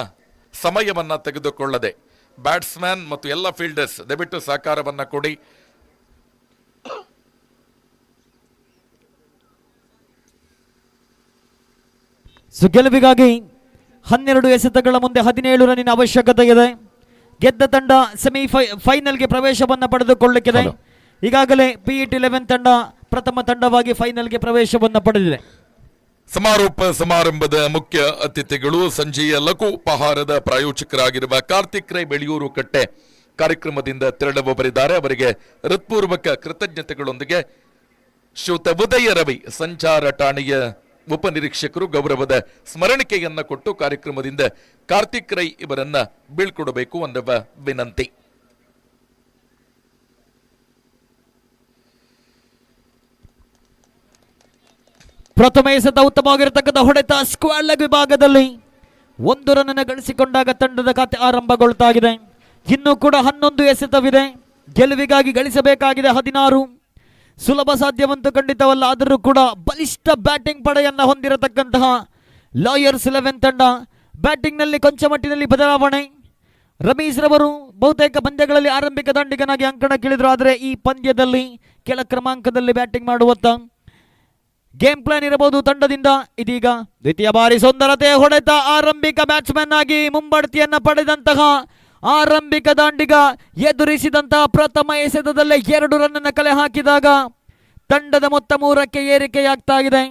ಸಮಯವನ್ನ ತೆಗೆದುಕೊಳ್ಳದೆ ಬ್ಯಾಟ್ಸ್ಮನ್ ಮತ್ತು ಎಲ್ಲ ಫೀಲ್ಡರ್ಸ್ ದಯವಿಟ್ಟು ಸಹಕಾರವನ್ನ ಕೊಡಿ. ಗೆಲುವಿಗಾಗಿ 12 ಎಸೆತಗಳ ಮುಂದೆ 17 ರನ್ನಿನ ಅವಶ್ಯಕತೆ ಇದೆ. ಗೆದ್ದ ತಂಡ ಫೈನಲ್ಗೆ ಪ್ರವೇಶವನ್ನು ಪಡೆದುಕೊಳ್ಳಲಿಕ್ಕಿದೆ. ಈಗಾಗಲೇ PET11 ತಂಡ ಪ್ರಥಮ ತಂಡವಾಗಿ ಫೈನಲ್ಗೆ ಪ್ರವೇಶವನ್ನು ಪಡೆದಿದೆ. ಸಮಾರೋಪ ಸಮಾರಂಭದ ಮುಖ್ಯ ಅತಿಥಿಗಳು ಸಂಜೆಯ ಲಘು ಉಪಹಾರದ ಪ್ರಾಯೋಜಕರಾಗಿರುವ ಕಾರ್ತಿಕ್ ರೈ ಬೆಳೆಯೂರು ಕಟ್ಟೆ ಕಾರ್ಯಕ್ರಮದಿಂದ ತೆರಳುವವರಿದ್ದಾರೆ. ಅವರಿಗೆ ಹೃತ್ಪೂರ್ವಕ ಕೃತಜ್ಞತೆಗಳೊಂದಿಗೆ ಶ್ರೀಯುತ ಉದಯ ರವಿ ಸಂಚಾರ ಠಾಣೆಯ ಉಪನಿರೀಕ್ಷಕರು ಗೌರವದ ಸ್ಮರಣಿಕೆಯನ್ನ ಕೊಟ್ಟು ಕಾರ್ಯಕ್ರಮದಿಂದ ಕಾರ್ತಿಕ್ ರೈ ಇವರನ್ನ ಬೀಳ್ಕೊಡಬೇಕು ಅನ್ನುವ ವಿನಂತಿ. ಪ್ರಥಮ ಎಸೆತ ಉತ್ತಮವಾಗಿರತಕ್ಕಂಥ ಹೊಡೆತ ಸ್ಕ್ವಾಡ್ ಲೆಗ್ ವಿಭಾಗದಲ್ಲಿ 1 ರನ್ ಗಳಿಸಿಕೊಂಡಾಗ ತಂಡದ ಖಾತೆ ಆರಂಭಗೊಳ್ತಾ ಇದೆ. ಇನ್ನೂ ಕೂಡ 11 ಎಸೆತವಿದೆ. ಗೆಲುವಿಗಾಗಿ ಗಳಿಸಬೇಕಾಗಿದೆ 16. ಸುಲಭ ಸಾಧ್ಯವಂತೂ ಖಂಡಿತವಲ್ಲ. ಆದರೂ ಕೂಡ ಬಲಿಷ್ಠ ಬ್ಯಾಟಿಂಗ್ ಪಡೆಯನ್ನ ಹೊಂದಿರತಕ್ಕಂತಹ ಲಾಯರ್ಸ್ 11 ತಂಡ ಬ್ಯಾಟಿಂಗ್ ನಲ್ಲಿ ಕೊಂಚ ಮಟ್ಟಿನಲ್ಲಿ ಬದಲಾವಣೆ. ರಮೀಶ್ ರವರು ಬಹುತೇಕ ಪಂದ್ಯಗಳಲ್ಲಿ ಆರಂಭಿಕ ದಾಂಡಿಗನಾಗಿ ಅಂಕಣಕ್ಕಿಳಿದ್ರು. ಆದರೆ ಈ ಪಂದ್ಯದಲ್ಲಿ ಕೆಳ ಕ್ರಮಾಂಕದಲ್ಲಿ ಬ್ಯಾಟಿಂಗ್ ಮಾಡುವಂತ ಗೇಮ್ ಪ್ಲಾನ್ ಇರಬಹುದು ತಂಡದಿಂದ. ಇದೀಗ ದ್ವಿತೀಯ ಬಾರಿ ಸುಂದರತೆ ಹೊಡೆತ ಆರಂಭಿಕ ಬ್ಯಾಟ್ಸ್ಮನ್ ಆಗಿ ಮುಂಬಡ್ತಿಯನ್ನ ಪಡೆದಂತಹ ಆರಂಭಿಕ ದಾಂಡಿಗ ಎದುರಿಸಿದಂತಹ ಪ್ರಥಮ ಎಸೆತದಲ್ಲೇ 2 ರನ್ ಕಲೆ ಹಾಕಿದಾಗ ತಂಡದ ಮೊತ್ತ 3ಕ್ಕೆ ಏರಿಕೆಯಾಗ್ತಾ ಇದೆ.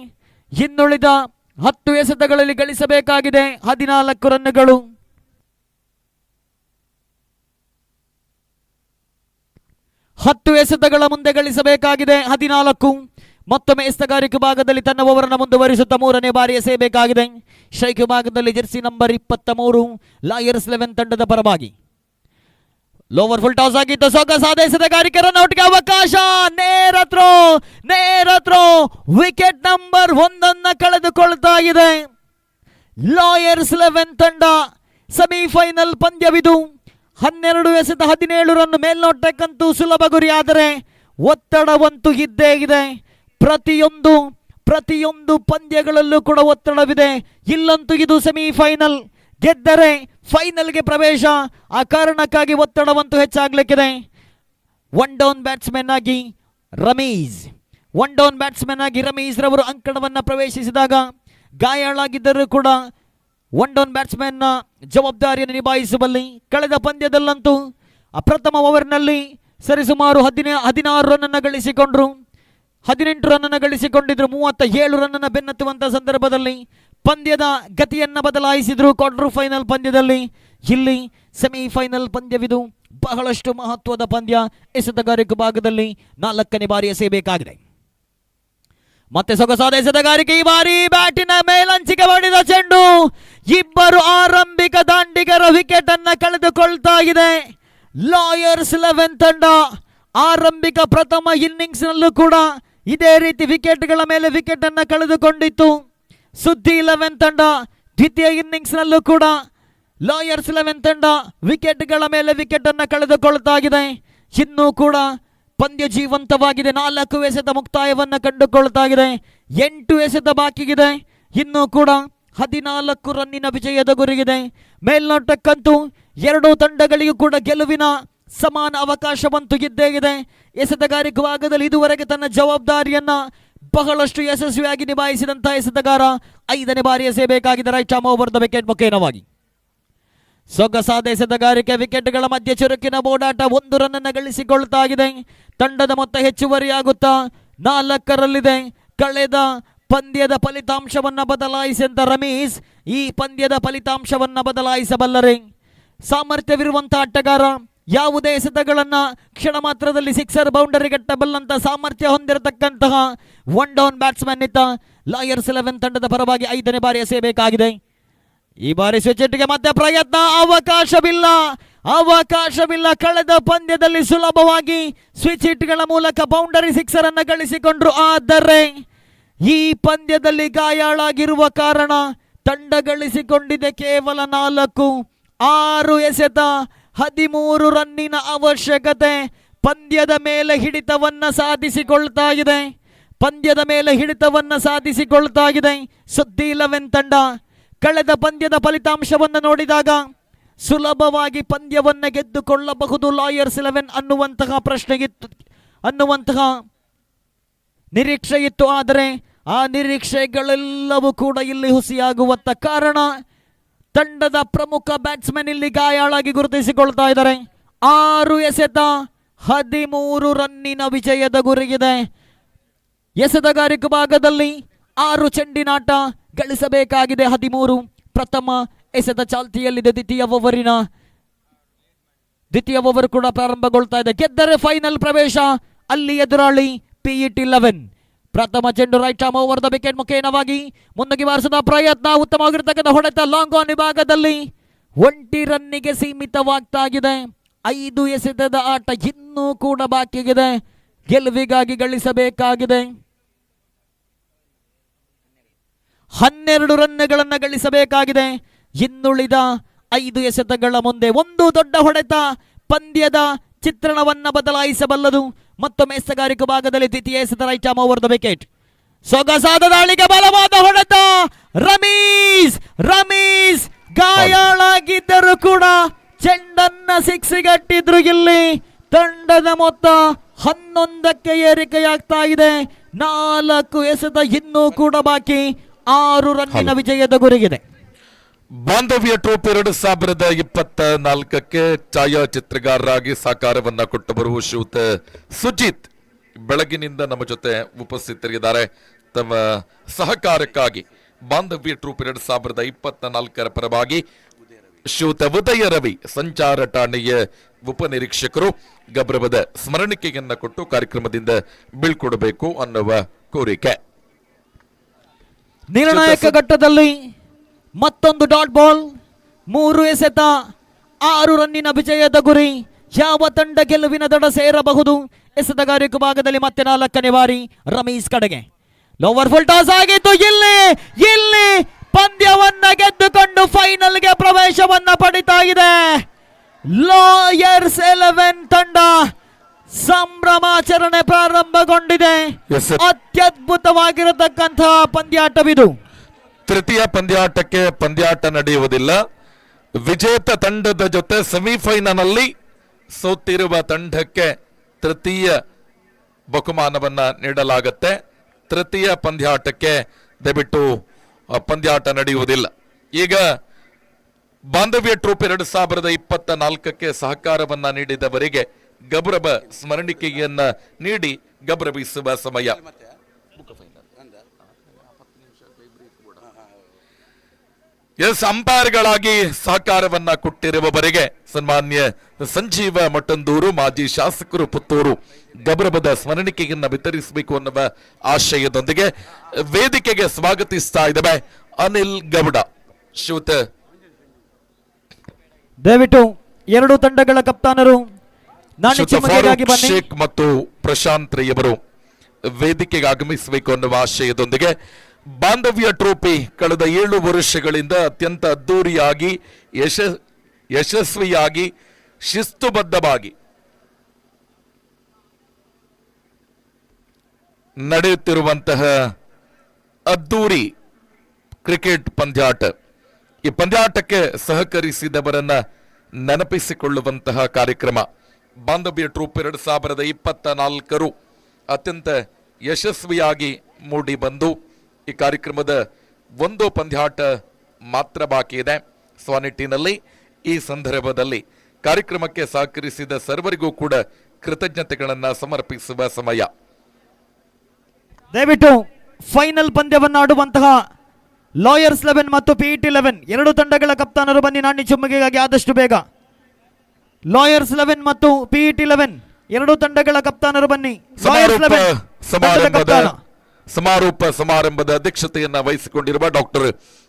ಇನ್ನುಳಿದ 10 ಎಸೆತಗಳಲ್ಲಿ ಗಳಿಸಬೇಕಾಗಿದೆ 14 ರನ್ಗಳು. ಹತ್ತು ಎಸೆತಗಳ ಮುಂದೆ ಗಳಿಸಬೇಕಾಗಿದೆ 14. ಮತ್ತೊಮ್ಮೆ ಎಸ್ತಗಾರಿಕೆ ಭಾಗದಲ್ಲಿ ತನ್ನ ಓವರನ್ನು ಮುಂದುವರಿಸುತ್ತಾ 3ನೇ ಬಾರಿ ಎಸೆಯಬೇಕಾಗಿದೆ. ಸ್ಟ್ರೈಕ್ ವಿಭಾಗದಲ್ಲಿ ಜೆರ್ಸಿ ನಂಬರ್ 23 ಲಾಯರ್ಸ್ 11 ತಂಡದ ಪರವಾಗಿ. ಲೋವರ್ ಫುಲ್ ಟಾಸ್ ಆಗಿತ್ತು. ಸೊಗಸಾದ ಎಸೆತಗಾರಿಕೆ ರನ್ಔಟ್ಗೆ ಅವಕಾಶ. ನೇರ ಥ್ರೋ ವಿಕೆಟ್ ನಂಬರ್ 1 ಕಳೆದುಕೊಳ್ತಾ ಇದೆ ಲಾಯರ್ಸ್ 11 ತಂಡ. ಸೆಮಿಫೈನಲ್ ಪಂದ್ಯವಿದು. 12 ಎಸೆತ 17 ರನ್ ಮೇಲ್ನೋಟಕ್ಕಂತೂ ಸುಲಭ ಗುರಿ. ಆದರೆ ಒತ್ತಡವಂತೂ ಇದ್ದೇ ಇದೆ. ಪ್ರತಿಯೊಂದು ಪಂದ್ಯಗಳಲ್ಲೂ ಕೂಡ ಒತ್ತಡವಿದೆ. ಇಲ್ಲಂತೂ ಇದು ಸೆಮಿಫೈನಲ್. ಗೆದ್ದರೆ ಫೈನಲ್ಗೆ ಪ್ರವೇಶ. ಆ ಕಾರಣಕ್ಕಾಗಿ ಒತ್ತಡವಂತೂ ಹೆಚ್ಚಾಗಲಿಕ್ಕಿದೆ. 1 ಡೌನ್ ಬ್ಯಾಟ್ಸ್ಮನ್ ಆಗಿ ರಮೀಶ್ ರವರು ಅಂಕಣವನ್ನು ಪ್ರವೇಶಿಸಿದಾಗ ಗಾಯಾಳಾಗಿದ್ದರೂ ಕೂಡ 1 ಡೌನ್ ಬ್ಯಾಟ್ಸ್ಮನ್ನ ಜವಾಬ್ದಾರಿಯನ್ನು ನಿಭಾಯಿಸುವಲ್ಲಿ. ಕಳೆದ ಪಂದ್ಯದಲ್ಲಂತೂ ಪ್ರಥಮ ಓವರ್ನಲ್ಲಿ ಸರಿಸುಮಾರು 16 ರನ್ ಗಳಿಸಿಕೊಂಡ್ರು. 18 ರನ್ ಗಳಿಸಿಕೊಂಡಿದ್ರು. 37 ರನ್ ಬೆನ್ನತ್ತುವಂತಹ ಸಂದರ್ಭದಲ್ಲಿ ಪಂದ್ಯದ ಗತಿಯನ್ನು ಬದಲಾಯಿಸಿದ್ರು ಕ್ವಾರ್ಟರ್ ಫೈನಲ್ ಪಂದ್ಯದಲ್ಲಿ. ಇಲ್ಲಿ ಸೆಮಿಫೈನಲ್ ಪಂದ್ಯವಿದು. ಬಹಳಷ್ಟು ಮಹತ್ವದ ಪಂದ್ಯ. ಎಸೆತಗಾರಿಕೆ ಭಾಗದಲ್ಲಿ 4ನೇ ಬಾರಿ ಎಸೆಯಬೇಕಾಗಿದೆ. ಮತ್ತೆ ಸೊಗಸಾದ ಎಸೆತಗಾರಿಕೆ. ಈ ಬಾರಿ ಬ್ಯಾಟಿನ ಮೇಲಂಚಿಗೆ ಹೊಡೆದ ಚೆಂಡು ಇಬ್ಬರು ಆರಂಭಿಕ ದಾಂಡಿಗರ ವಿಕೆಟ್ ಅನ್ನ ಕಳೆದುಕೊಳ್ತಾ ಇದೆ ಲಾಯರ್ಸ್ 11 ತಂಡ. ಆರಂಭಿಕ ಪ್ರಥಮ ಇನ್ನಿಂಗ್ಸ್ ನಲ್ಲೂ ಕೂಡ ಇದೇ ರೀತಿ ವಿಕೆಟ್ಗಳ ಮೇಲೆ ವಿಕೆಟ್ ಅನ್ನ ಕಳೆದುಕೊಂಡಿತ್ತು ಸುದ್ದಿ 11 ತಂಡ. ದ್ವಿತೀಯ ಇನ್ನಿಂಗ್ಸ್ ನಲ್ಲೂ ಕೂಡ ಲಾಯರ್ಸ್ 11 ತಂಡ ವಿಕೆಟ್ಗಳ ಮೇಲೆ ವಿಕೆಟ್ ಅನ್ನ ಕಳೆದುಕೊಳ್ತಾ ಇದೆ. ಇನ್ನೂ ಕೂಡ ಪಂದ್ಯ ಜೀವಂತವಾಗಿದೆ. 4 ಎಸೆತ ಮುಕ್ತಾಯವನ್ನು ಕಂಡುಕೊಳ್ತಾ ಇದೆ. 8 ಎಸೆತ ಬಾಕಿಗಿದೆ. ಇನ್ನೂ ಕೂಡ 14 ರನ್ನಿನ ವಿಜಯದ ಗುರಿಗಿದೆ. ಮೇಲ್ನೋಟಕ್ಕಂತೂ 2 ತಂಡಗಳಿಗೂ ಕೂಡ ಗೆಲುವಿನ ಸಮಾನ ಅವಕಾಶವಂತೂ ಇದ್ದೇ ಇದೆ. ಎಸೆತಗಾರಿಕೆ ಭಾಗದಲ್ಲಿ ಇದುವರೆಗೆ ತನ್ನ ಜವಾಬ್ದಾರಿಯನ್ನ ಬಹಳಷ್ಟು ಯಶಸ್ವಿಯಾಗಿ ನಿಭಾಯಿಸಿದಂತಹ ಎಸೆತಗಾರ 5ನೇ ಬಾರಿ ಎಸೆಯಬೇಕಾಗಿದೆ right arm over the wicket ಮುಖೇನವಾಗಿ. ಸೊಗಸಾದ ಎಸೆತಗಾರಿಕೆ, ವಿಕೆಟ್ಗಳ ಮಧ್ಯೆ ಚುರುಕಿನ ಓಡಾಟ, 1 ರನ್ ಅನ್ನು ಗಳಿಸಿಕೊಳ್ತಾ ಇದೆ. ತಂಡದ ಮೊತ್ತ ಹೆಚ್ಚುವರಿಯಾಗುತ್ತಾ 4ರಲ್ಲಿದೆ. ಕಳೆದ ಪಂದ್ಯದ ಫಲಿತಾಂಶವನ್ನ ಬದಲಾಯಿಸಿದ ರಮೇಶ್ ಈ ಪಂದ್ಯದ ಫಲಿತಾಂಶವನ್ನ ಬದಲಾಯಿಸಬಲ್ಲರೆ. ಸಾಮರ್ಥ್ಯವಿರುವಂತಹ ಆಟಗಾರ, ಯಾವುದೇ ಎಸೆತಗಳನ್ನ ಕ್ಷಣ ಮಾತ್ರದಲ್ಲಿ ಸಿಕ್ಸರ್ ಬೌಂಡರಿ ಕಟ್ಟಬಲ್ಲಂತ ಸಾಮರ್ಥ್ಯ ಹೊಂದಿರತಕ್ಕಂತಹ 1 ಡೌನ್ ಬ್ಯಾಟ್ಸ್ಮನ್ ಇದ್ದ ಲಾಯರ್ಸ್ 11 ತಂಡದ ಪರವಾಗಿ 5ನೇ ಬಾರಿ ಎಸೆಯಬೇಕಾಗಿದೆ. ಈ ಬಾರಿ ಸ್ವಿಚ್ ಹಿಟ್ಗೆ ಮತ್ತೆ ಪ್ರಯತ್ನ, ಅವಕಾಶವಿಲ್ಲ. ಕಳೆದ ಪಂದ್ಯದಲ್ಲಿ ಸುಲಭವಾಗಿ ಸ್ವಿಚ್ ಹಿಟ್ಗಳ ಮೂಲಕ ಬೌಂಡರಿ ಸಿಕ್ಸರ್ ಅನ್ನು ಗಳಿಸಿಕೊಂಡ್ರು. ಆದರೆ ಈ ಪಂದ್ಯದಲ್ಲಿ ಗಾಯಾಳಾಗಿರುವ ಕಾರಣ ತಂಡ ಗಳಿಸಿಕೊಂಡಿದೆ ಕೇವಲ 4. 6 ಎಸೆತ, 13 ರನ್ನಿನ ಅವಶ್ಯಕತೆ. ಪಂದ್ಯದ ಮೇಲೆ ಹಿಡಿತವನ್ನ ಸಾಧಿಸಿಕೊಳ್ತಾ ಇದೆ ಸುದ್ದಿ 11 ತಂಡ. ಕಳೆದ ಪಂದ್ಯದ ಫಲಿತಾಂಶವನ್ನು ನೋಡಿದಾಗ ಸುಲಭವಾಗಿ ಪಂದ್ಯವನ್ನು ಗೆದ್ದುಕೊಳ್ಳಬಹುದು ಲಾಯರ್ಸ್ 11 ಅನ್ನುವಂತಹ ನಿರೀಕ್ಷೆ ಇತ್ತು. ಆದರೆ ಆ ನಿರೀಕ್ಷೆಗಳೆಲ್ಲವೂ ಕೂಡ ಇಲ್ಲಿ ಹುಸಿಯಾಗುವಂತ ಕಾರಣ ತಂಡದ ಪ್ರಮುಖ ಬ್ಯಾಟ್ಸ್ಮನ್ ಇಲ್ಲಿ ಗಾಯಾಳಾಗಿ ಗುರುತಿಸಿಕೊಳ್ತಾ ಇದ್ದಾರೆ. 6 ಎಸೆತ, 13 ರನ್ನಿನ ವಿಜಯದ ಗುರಿಗಿದೆ. ಎಸೆತಗಾರಿಕೆ ಭಾಗದಲ್ಲಿ 6 ಚೆಂಡಿನಾಟ ಗಳಿಸಬೇಕಾಗಿದೆ. 13 ಪ್ರಥಮ ಎಸೆತ ಚಾಲ್ತಿಯಲ್ಲಿದೆ. ದ್ವಿತೀಯ ಓವರ್ ಕೂಡ ಪ್ರಾರಂಭಗೊಳ್ತಾ ಇದೆ. ಗೆದ್ದರೆ ಫೈನಲ್ ಪ್ರವೇಶ. ಅಲ್ಲಿ ಎದುರಾಳಿ PET11. ಪ್ರಥಮ ಚೆಂಡು right arm over the wicket ಮುಖೇನವಾಗಿ ಮುನ್ನುಗ್ಗಿ ಬಾರಿಸಿದ ಪ್ರಯತ್ನ, ಉತ್ತಮವಾಗಿರ್ತಕ್ಕಂಥ ಹೊಡೆತ ಲಾಂಗ್ ಆನ್ ವಿಭಾಗದಲ್ಲಿ 1 ರನ್ನಿಗೆ ಸೀಮಿತವಾಗ್ತಾಗಿದೆ. 5 ಎಸೆತದ ಆಟ ಇನ್ನೂ ಕೂಡ ಬಾಕಿಗಿದೆ. ಗೆಲುವಿಗಾಗಿ ಗಳಿಸಬೇಕಾಗಿದೆ 12 ರನ್ಗಳನ್ನು ಗಳಿಸಬೇಕಾಗಿದೆ. ಇನ್ನುಳಿದ 5 ಎಸೆತಗಳ ಮುಂದೆ ಒಂದು ದೊಡ್ಡ ಹೊಡೆತ ಪಂದ್ಯದ ಚಿತ್ರಣವನ್ನ ಬದಲಾಯಿಸಬಲ್ಲದು. ಮತ್ತೊಮ್ಮೆ ಎಸೆತಗಾರಿಕೆ ಭಾಗದಲ್ಲಿ ದ್ವಿತೀಯ ಎಸೆತ right arm over the wicket. ಸೊಗಸಾದ ದಾಳಿಗೆ ಬಲವಾದ ಹೊಡೆತ. ರಮೀಸ್ ಗಾಯಾಳಾಗಿದ್ದರೂ ಕೂಡ ಚೆಂಡನ್ನ ಸಿಕ್ಸಿಗಟ್ಟಿದ್ರು. ಇಲ್ಲಿ ತಂಡದ ಮೊತ್ತ 11ಕ್ಕೆ ಏರಿಕೆಯಾಗ್ತಾ ಇದೆ. 4 ಎಸೆತ ಇನ್ನೂ ಕೂಡ ಬಾಕಿ. 6 ರನ್ನಿನ ವಿಜಯದ ಗುರಿಗಿದೆ. ಬಾಂಧವ್ಯ ಟ್ರೋಫಿ 2024ಕ್ಕೆ ಛಾಯಾಚಿತ್ರಗಾರರಾಗಿ ಸಾಕಾರವನ್ನ ಕೊಟ್ಟವರು ಶ್ರೀಯುತ ಸುಜಿತ್ ಬೆಳಗಿನಿಂದ ನಮ್ಮ ಜೊತೆ ಉಪಸ್ಥಿತರಿದ್ದಾರೆ. ತಮ್ಮ ಸಹಕಾರಕ್ಕಾಗಿ ಬಾಂಧವ್ಯ ಟ್ರೋಫಿ 2024ರ ಪರವಾಗಿ ಶ್ರೀಯುತ ಉದಯ ರವಿ ಸಂಚಾರ ಠಾಣೆಯ ಉಪನಿರೀಕ್ಷಕರು ಗೌರವದ ಸ್ಮರಣಿಕೆಯನ್ನ ಕೊಟ್ಟು ಕಾರ್ಯಕ್ರಮದಿಂದ ಬೀಳ್ಕೊಡಬೇಕು ಅನ್ನುವ ಕೋರಿಕೆ. ನಿರ್ಣಾಯಕ ಘಟ್ಟದಲ್ಲಿ ಮತ್ತೊಂದು ಡಾಟ್ ಬಾಲ್. 3 ಎಸೆತ, 6 ರನ್ನಿನ ವಿಜಯದ ಗುರಿ. ಯಾವ ತಂಡ ಗೆಲುವಿನ ದಡ ಸೇರಬಹುದು? ಎಸೆತಗಾರಿಕೆ ಭಾಗದಲ್ಲಿ ಮತ್ತೆ 4ನೇ ಬಾರಿ ರಮೀಸ್ ಕಡೆಗೆ ಲೋವರ್ ಫುಲ್ ಟಾಸ್ ಆಗಿತ್ತು. ಇಲ್ಲಿ ಪಂದ್ಯವನ್ನ ಗೆದ್ದುಕೊಂಡು ಫೈನಲ್ಗೆ ಪ್ರವೇಶವನ್ನ ಪಡಿತಾ ಇದೆ ಲಾಯರ್ಸ್ 11 ತಂಡ. ಸಂಭ್ರಮಾಚರಣೆ ಪ್ರಾರಂಭಗೊಂಡಿದೆ. ಅತ್ಯದ್ಭುತವಾಗಿರತಕ್ಕಂತಹ ಪಂದ್ಯಾಟವಿದು. ತೃತೀಯ ಪಂದ್ಯಾಟಕ್ಕೆ ಪಂದ್ಯಾಟ ನಡೆಯುವುದಿಲ್ಲ. ವಿಜೇತ ತಂಡದ ಜೊತೆ ಸೆಮಿಫೈನಲ್ ನಲ್ಲಿ ಸೋತಿರುವ ತಂಡಕ್ಕೆ ತೃತೀಯ ಬಹುಮಾನವನ್ನ ನೀಡಲಾಗುತ್ತೆ. ತೃತೀಯ ಪಂದ್ಯಾಟಕ್ಕೆ ದಯವಿಟ್ಟು ಪಂದ್ಯಾಟ ನಡೆಯುವುದಿಲ್ಲ. ಈಗ ಬಾಂಧವ್ಯ ಟ್ರೋಫಿ 2024ಕ್ಕೆ ಸಹಕಾರವನ್ನ ನೀಡಿದವರಿಗೆ ಗೌರವ ಸ್ಮರಣಿಕೆಯನ್ನ ನೀಡಿ ಗೌರವಿಸುವ ಸಮಯ. ಅಂಪೈರ್ಗಳಾಗಿ ಸಹಕಾರವನ್ನ ಕೊಟ್ಟಿರುವವರಿಗೆ ಸನ್ಮಾನ್ಯ ಸಂಜೀವ ಮಠಂದೂರು, ಮಾಜಿ ಶಾಸಕರು ಪುತ್ತೂರು, ಗೌರವದ ಸ್ಮರಣಿಕೆಯನ್ನ ವಿತರಿಸಬೇಕು ಅನ್ನುವ ಆಶಯದೊಂದಿಗೆ ವೇದಿಕೆಗೆ ಸ್ವಾಗತಿಸ್ತಾ ಇದ್ದೇವೆ ಅನಿಲ್ ಗೌಡ. ಶ್ರೀಯುತ ದಯವಿಟ್ಟು 2 ತಂಡಗಳ ಕಪ್ತಾನರು ಶೇಖ್ ಮತ್ತು ಪ್ರಶಾಂತ್ ರೈಯವರು ವೇದಿಕೆಗೆ ಆಗಮಿಸಬೇಕು ಅನ್ನುವ ಆಶಯದೊಂದಿಗೆ ಬಾಂಧವ್ಯ ಟ್ರೋಫಿ ಕಳೆದ 7 ವರ್ಷಗಳಿಂದ ಅತ್ಯಂತ ಅದ್ದೂರಿಯಾಗಿ ಯಶಸ್ವಿಯಾಗಿ ಶಿಸ್ತುಬದ್ಧವಾಗಿ ನಡೆಯುತ್ತಿರುವಂತಹ ಅದ್ದೂರಿ ಕ್ರಿಕೆಟ್ ಪಂದ್ಯಾಟ. ಈ ಪಂದ್ಯಾಟಕ್ಕೆ ಸಹಕರಿಸಿದವರನ್ನ ನೆನಪಿಸಿಕೊಳ್ಳುವಂತಹ ಕಾರ್ಯಕ್ರಮ. ಬಾಂಧವ್ಯ ಟ್ರೋಫಿ 2024 ಅತ್ಯಂತ ಯಶಸ್ವಿಯಾಗಿ ಮೂಡಿ ಬಂದು ಈ ಕಾರ್ಯಕ್ರಮದ ಒಂದು ಪಂದ್ಯಾಟ ಮಾತ್ರ ಬಾಕಿ ಇದೆ. ಸ್ವಾನಿಟ್ಟಿನಲ್ಲಿ ಈ ಸಂದರ್ಭದಲ್ಲಿ ಕಾರ್ಯಕ್ರಮಕ್ಕೆ ಸಹಕರಿಸಿದ ಸರ್ವರಿಗೂ ಕೂಡ ಕೃತಜ್ಞತೆಗಳನ್ನ ಸಮರ್ಪಿಸುವ ಸಮಯ. ದಯವಿಟ್ಟು ಫೈನಲ್ ಪಂದ್ಯವನ್ನು ಆಡುವಂತಹ ಲಾಯರ್ಸ್ 11 ಮತ್ತು PET 11 ಎರಡು ತಂಡಗಳ ಕಪ್ತಾನರು ಬನ್ನಿ ನಾಣ್ಯ ಚುಮ್ಮುಗೆಗಾಗಿ ಆದಷ್ಟು ಬೇಗ. ಲಾಯರ್ಸ್ 11 ಮತ್ತು PET 11 ಎರಡು ತಂಡಗಳ ಕಪ್ತಾನರು ಬನ್ನಿ. ಸಮಾರೋಪ ಸಮಾರಂಭದ ಅಧ್ಯಕ್ಷತೆಯನ್ನ ವಹಿಸಿಕೊಂಡಿರುವ ಡಾಕ್ಟರ್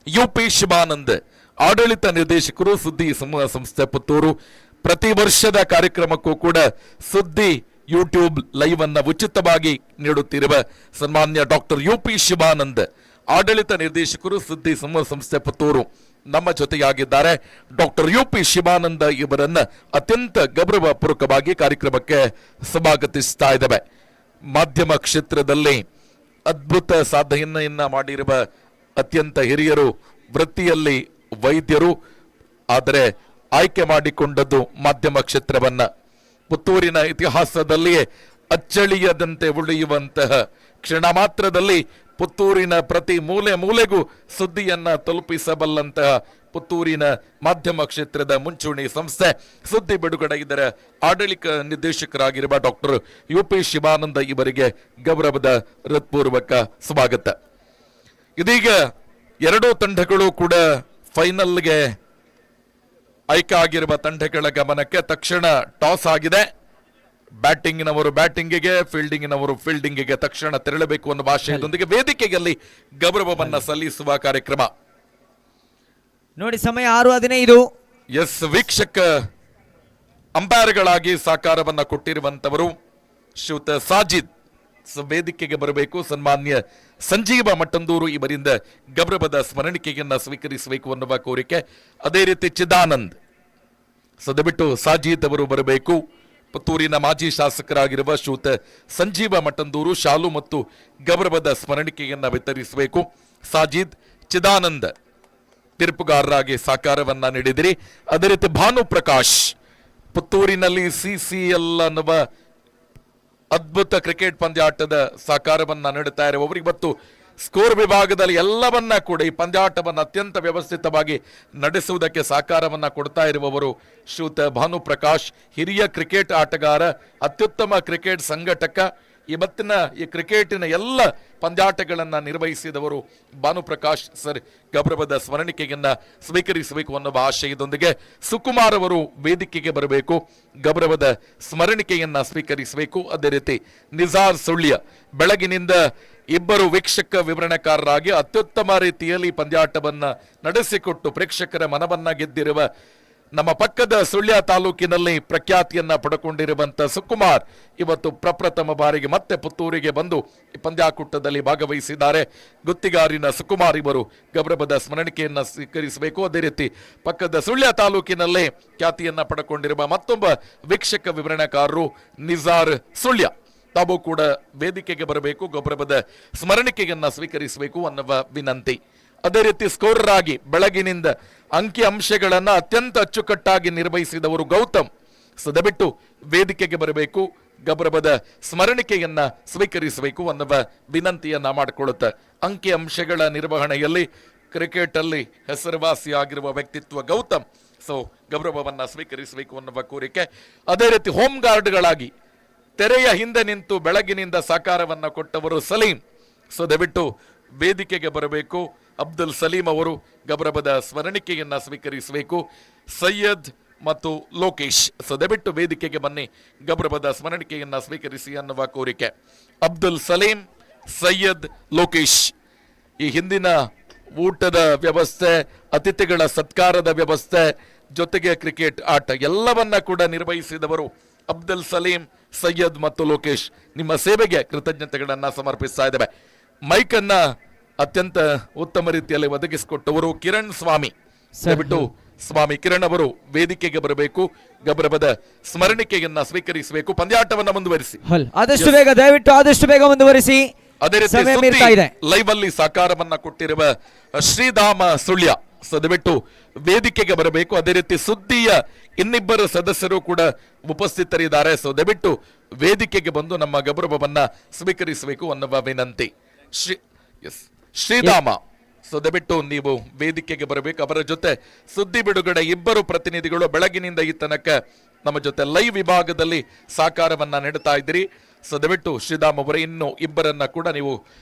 UP ಶಿವಾನಂದ್, ಆಡಳಿತ ನಿರ್ದೇಶಕರು, ಸುದ್ದಿ ಸಮೂಹ ಸಂಸ್ಥೆ ಪುತ್ತೂರು. ಪ್ರತಿ ವರ್ಷದ ಕಾರ್ಯಕ್ರಮಕ್ಕೂ ಕೂಡ ಸುದ್ದಿ ಯೂಟ್ಯೂಬ್ ಲೈವ್ ಅನ್ನ ಉಚಿತವಾಗಿ ನೀಡುತ್ತಿರುವ ಸನ್ಮಾನ್ಯ ಡಾಕ್ಟರ್ UP ಶಿವಾನಂದ್, ಆಡಳಿತ ನಿರ್ದೇಶಕರು, ಸುದ್ದಿ ಸಮೂಹ ಸಂಸ್ಥೆ ಪುತ್ತೂರು ನಮ್ಮ ಜೊತೆಯಾಗಿದ್ದಾರೆ. ಡಾಕ್ಟರ್ UP ಶಿವಾನಂದ ಇವರನ್ನ ಅತ್ಯಂತ ಗೌರವಪೂರ್ವಕವಾಗಿ ಕಾರ್ಯಕ್ರಮಕ್ಕೆ ಸ್ವಾಗತಿಸ್ತಾ ಇದ್ದೇವೆ. ಮಾಧ್ಯಮ ಕ್ಷೇತ್ರದಲ್ಲಿ ಅದ್ಭುತ ಸಾಧನೆಯನ್ನ ಮಾಡಿರುವ ಅತ್ಯಂತ ಹಿರಿಯರು, ವೃತ್ತಿಯಲ್ಲಿ ವೈದ್ಯರು, ಆದರೆ ಆಯ್ಕೆ ಮಾಡಿಕೊಂಡದ್ದು ಮಾಧ್ಯಮ ಕ್ಷೇತ್ರವನ್ನ. ಪುತ್ತೂರಿನ ಇತಿಹಾಸದಲ್ಲಿಯೇ ಅಚ್ಚಳಿಯದಂತೆ ಉಳಿಯುವಂತಹ ಕ್ಷಣ ಮಾತ್ರದಲ್ಲಿ ಪುತ್ತೂರಿನ ಪ್ರತಿ ಮೂಲೆ ಮೂಲೆಗೂ ಸುದ್ದಿಯನ್ನ ತಲುಪಿಸಬಲ್ಲಂತಹ ಪುತ್ತೂರಿನ ಮಾಧ್ಯಮ ಕ್ಷೇತ್ರದ ಮುಂಚೂಣಿ ಸಂಸ್ಥೆ ಸುದ್ದಿ ಬಿಡುಗಡೆ. ಇದರ ಆಡಳಿತ ನಿರ್ದೇಶಕರಾಗಿರುವ ಡಾಕ್ಟರ್ UP ಶಿವಾನಂದ ಇವರಿಗೆ ಗೌರವದ ಹೃತ್ಪೂರ್ವಕ ಸ್ವಾಗತ. ಇದೀಗ ಎರಡೂ ತಂಡಗಳು ಕೂಡ ಫೈನಲ್ಗೆ ಆಯ್ಕೆ ಆಗಿರುವ ತಂಡಗಳ ಗಮನಕ್ಕೆ ತಕ್ಷಣ ಟಾಸ್ ಆಗಿದೆ. ಬ್ಯಾಟಿಂಗಿನವರು ಬ್ಯಾಟಿಂಗಿಗೆ, ಫೀಲ್ಡಿಂಗಿನವರು ಫೀಲ್ಡಿಂಗಿಗೆ ತಕ್ಷಣ ತೆರಳಬೇಕು ಅನ್ನುವ ಆಶಯದೊಂದಿಗೆ ವೇದಿಕೆಯಲ್ಲಿ ಗೌರವವನ್ನ ಸಲ್ಲಿಸುವ ಕಾರ್ಯಕ್ರಮ. ನೋಡಿ ಸಮಯ 6:15. ಎಸ್, ವೀಕ್ಷಕ ಅಂಪೈರ್ಗಳಾಗಿ ಸಹಕಾರವನ್ನ ಕೊಟ್ಟಿರುವಂತವರು ಶ್ರೀಯುತ ಸಾಜಿದ್ ವೇದಿಕೆಗೆ ಬರಬೇಕು. ಸನ್ಮಾನ್ಯ ಸಂಜೀವ ಮಟ್ಟಂದೂರು ಇವರಿಂದ ಗೌರವದ ಸ್ಮರಣಿಕೆಯನ್ನ ಸ್ವೀಕರಿಸಬೇಕು ಅನ್ನುವ ಕೋರಿಕೆ. ಅದೇ ರೀತಿ ಚಿದಾನಂದ್, ಸದಬಿಟ್ಟು ಸಾಜಿದ್ ಅವರು ಬರಬೇಕು. ಪುತ್ತೂರಿನ ಮಾಜಿ ಶಾಸಕರಾಗಿರುವ ಶ್ರೀಯುತ ಸಂಜೀವ ಮಟ್ಟಂದೂರು ಶಾಲು ಮತ್ತು ಗೌರವದ ಸ್ಮರಣಿಕೆಯನ್ನ ವಿತರಿಸಬೇಕು. ಸಾಜಿದ್, ಚಿದಾನಂದ್ ತೀರ್ಪುಗಾರರಾಗಿ ಸಹಕಾರವನ್ನ ನೀಡಿದಿರಿ. ಅದೇ ರೀತಿ ಭಾನು ಪ್ರಕಾಶ್, ಪುತ್ತೂರಿನಲ್ಲಿ CCL ಅನ್ನುವ ಅದ್ಭುತ ಕ್ರಿಕೆಟ್ ಪಂದ್ಯಾಟದ ಸಹಕಾರವನ್ನ ನೀಡುತ್ತಾ ಇರುವವರು. ಇವತ್ತು ಸ್ಕೋರ್ ವಿಭಾಗದಲ್ಲಿ ಎಲ್ಲವನ್ನ ಕೂಡ ಈ ಪಂದ್ಯಾಟವನ್ನು ಅತ್ಯಂತ ವ್ಯವಸ್ಥಿತವಾಗಿ ನಡೆಸುವುದಕ್ಕೆ ಸಹಕಾರವನ್ನ ಕೊಡ್ತಾ ಇರುವವರು ಶ್ರೀಯುತ ಭಾನು ಪ್ರಕಾಶ್, ಹಿರಿಯ ಕ್ರಿಕೆಟ್ ಆಟಗಾರ, ಅತ್ಯುತ್ತಮ ಕ್ರಿಕೆಟ್ ಸಂಘಟಕ. ಇವತ್ತಿನ ಈ ಕ್ರಿಕೆಟಿನ ಎಲ್ಲ ಪಂದ್ಯಾಟಗಳನ್ನ ನಿರ್ವಹಿಸಿದವರು ಭಾನುಪ್ರಕಾಶ್ ಸರ್. ಗೌರವದ ಸ್ಮರಣಿಕೆಯನ್ನ ಸ್ವೀಕರಿಸಬೇಕು ಅನ್ನುವ ಆಶಯದೊಂದಿಗೆ ಸುಕುಮಾರ್ ಅವರು ವೇದಿಕೆಗೆ ಬರಬೇಕು, ಗೌರವದ ಸ್ಮರಣಿಕೆಯನ್ನ ಸ್ವೀಕರಿಸಬೇಕು. ಅದೇ ರೀತಿ ನಿಜಾರ್ ಸುಳ್ಯ, ಬೆಳಗಿನಿಂದ ಇಬ್ಬರು ವೀಕ್ಷಕ ವಿವರಣೆಕಾರರಾಗಿ ಅತ್ಯುತ್ತಮ ರೀತಿಯಲ್ಲಿ ಪಂದ್ಯಾಟವನ್ನ ನಡೆಸಿಕೊಟ್ಟು ಪ್ರೇಕ್ಷಕರ ಮನವನ್ನ ಗೆದ್ದಿರುವ ನಮ್ಮ ಪಕ್ಕದ ಸುಳ್ಯ ತಾಲೂಕಿನಲ್ಲಿ ಪ್ರಖ್ಯಾತಿಯನ್ನ ಪಡ್ಕೊಂಡಿರುವಂತಹ ಸುಕುಮಾರ್ ಇವತ್ತು ಪ್ರಪ್ರಥಮ ಬಾರಿಗೆ ಮತ್ತೆ ಪುತ್ತೂರಿಗೆ ಬಂದು ಈ ಪಂದ್ಯಾಕೂಟದಲ್ಲಿ ಭಾಗವಹಿಸಿದ್ದಾರೆ. ಗುತ್ತಿಗಾರಿನ ಸುಕುಮಾರ್ ಇವರು ಗೌರವದ ಸ್ಮರಣಿಕೆಯನ್ನ ಸ್ವೀಕರಿಸಬೇಕು. ಅದೇ ರೀತಿ ಪಕ್ಕದ ಸುಳ್ಯ ತಾಲೂಕಿನಲ್ಲೇ ಖ್ಯಾತಿಯನ್ನ ಪಡ್ಕೊಂಡಿರುವ ಮತ್ತೊಬ್ಬ ವೀಕ್ಷಕ ವಿವರಣೆಕಾರರು ನಿಜಾರ್ ಸುಳ್ಯ, ತಾವು ಕೂಡ ವೇದಿಕೆಗೆ ಬರಬೇಕು, ಗೌರವದ ಸ್ಮರಣಿಕೆಯನ್ನ ಸ್ವೀಕರಿಸಬೇಕು ಅನ್ನುವ ವಿನಂತಿ. ಅದೇ ರೀತಿ ಸ್ಕೋರರ್ ಆಗಿ ಬೆಳಗಿನಿಂದ ಅಂಕಿ ಅಂಶಗಳನ್ನ ಅತ್ಯಂತ ಅಚ್ಚುಕಟ್ಟಾಗಿ ನಿರ್ವಹಿಸಿದವರು ಗೌತಮ್, ಸದಬಿಟ್ಟು ವೇದಿಕೆಗೆ ಬರಬೇಕು, ಗೌರವದ ಸ್ಮರಣಿಕೆಯನ್ನ ಸ್ವೀಕರಿಸಬೇಕು ಅನ್ನುವ ವಿನಂತಿಯನ್ನ ಮಾಡಿಕೊಳ್ಳುತ್ತೆ. ಅಂಕಿ ಅಂಶಗಳ ನಿರ್ವಹಣೆಯಲ್ಲಿ ಕ್ರಿಕೆಟ್ ಅಲ್ಲಿ ಹೆಸರುವಾಸಿಯಾಗಿರುವ ವ್ಯಕ್ತಿತ್ವ ಗೌತಮ್, ಸೊ ಗೌರವವನ್ನ ಸ್ವೀಕರಿಸಬೇಕು ಅನ್ನುವ ಕೋರಿಕೆ. ಅದೇ ರೀತಿ ಹೋಮ್ ಗಾರ್ಡ್ಗಳಾಗಿ ತೆರೆಯ ಹಿಂದೆ ನಿಂತು ಬೆಳಗಿನಿಂದ ಸಹಕಾರವನ್ನ ಕೊಟ್ಟವರು ಸಲೀಂ, ಸೊ ದಯವಿಟ್ಟು ವೇದಿಕೆಗೆ ಬರಬೇಕು. ಅಬ್ದುಲ್ ಸಲೀಂ ಅವರು ಗೌರವದ ಸ್ಮರಣಿಕೆಯನ್ನ ಸ್ವೀಕರಿಸಬೇಕು. ಸೈಯದ್ ಮತ್ತು ಲೋಕೇಶ್, ಸೊ ದಯವಿಟ್ಟು ವೇದಿಕೆಗೆ ಬನ್ನಿ, ಗೌರವದ ಸ್ಮರಣಿಕೆಯನ್ನ ಸ್ವೀಕರಿಸಿ ಅನ್ನುವ ಕೋರಿಕೆ. ಅಬ್ದುಲ್ ಸಲೀಂ, ಸೈಯದ್, ಲೋಕೇಶ್. ಈ ಹಿಂದಿನ ಊಟದ ವ್ಯವಸ್ಥೆ, ಅತಿಥಿಗಳ ಸತ್ಕಾರದ ವ್ಯವಸ್ಥೆ, ಜೊತೆಗೆ ಕ್ರಿಕೆಟ್ ಆಟ ಎಲ್ಲವನ್ನ ಕೂಡ ನಿರ್ವಹಿಸಿದವರು ಅಬ್ದುಲ್ ಸಲೀಂ, ಸೈಯದ್ ಮತ್ತು ಲೋಕೇಶ್. ನಿಮ್ಮ ಸೇವೆಗೆ ಕೃತಜ್ಞತೆಗಳನ್ನ ಸಮರ್ಪಿಸ್ತಾ ಇದ್ದೇವೆ. ಮೈಕ್ ಅನ್ನ ಅತ್ಯಂತ ಉತ್ತಮ ರೀತಿಯಲ್ಲಿ ಒದಗಿಸಿಕೊಟ್ಟವರು ಕಿರಣ್ ಸ್ವಾಮಿ, ದಯವಿಟ್ಟು ಸ್ವಾಮಿ ಕಿರಣ್ ಅವರು ವೇದಿಕೆಗೆ ಬರಬೇಕು, ಗೌರವದ ಸ್ಮರಣಿಕೆಯನ್ನ ಸ್ವೀಕರಿಸಬೇಕು. ಪಂದ್ಯಾಟವನ್ನ ಮುಂದುವರಿಸಿ, ಆದಷ್ಟು ಬೇಗ, ದಯವಿಟ್ಟು ಆದಷ್ಟು ಬೇಗ ಮುಂದುವರಿಸಿ. ಅದೇ ರೀತಿ ಲೈವ್ ಅಲ್ಲಿ ಸಹಕಾರವನ್ನ ಕೊಟ್ಟಿರುವ ಶ್ರೀಧಾಮ ಸುಳ್ಯ, ದಯವಿಟ್ಟು ವೇದಿಕೆಗೆ ಬರಬೇಕು. ಅದೇ ರೀತಿ ಸುದ್ದಿಯ ಇನ್ನಿಬ್ಬರು ಸದಸ್ಯರು ಕೂಡ ಉಪಸ್ಥಿತರಿದ್ದಾರೆ, ಸೊ ದಯವಿಟ್ಟು ವೇದಿಕೆಗೆ ಬಂದು ನಮ್ಮ ಗೌರವವನ್ನ ಸ್ವೀಕರಿಸಬೇಕು ಅನ್ನುವ ವಿನಂತಿ. ಶ್ರೀಧಾಮ ಸೊ ದಯವಿಟ್ಟು ನೀವು ವೇದಿಕೆಗೆ ಬರಬೇಕು. ಅವರ ಜೊತೆ ಸುದ್ದಿ ಬಿಡುಗಡೆ ಇಬ್ಬರು ಪ್ರತಿನಿಧಿಗಳು ಬೆಳಗಿನಿಂದ ಈ ತನಕ ನಮ್ಮ ಜೊತೆ ಲೈವ್ ವಿಭಾಗದಲ್ಲಿ ಸಹಕಾರವನ್ನ ನೀಡುತ್ತಾ ಇದ್ದೀರಿ. ಸೊ ದಯವಿಟ್ಟು ಶ್ರೀಧಾಮ್ ಅವರೇ ಇನ್ನು ಇಬ್ಬರನ್ನ ಕೂಡ ನೀವು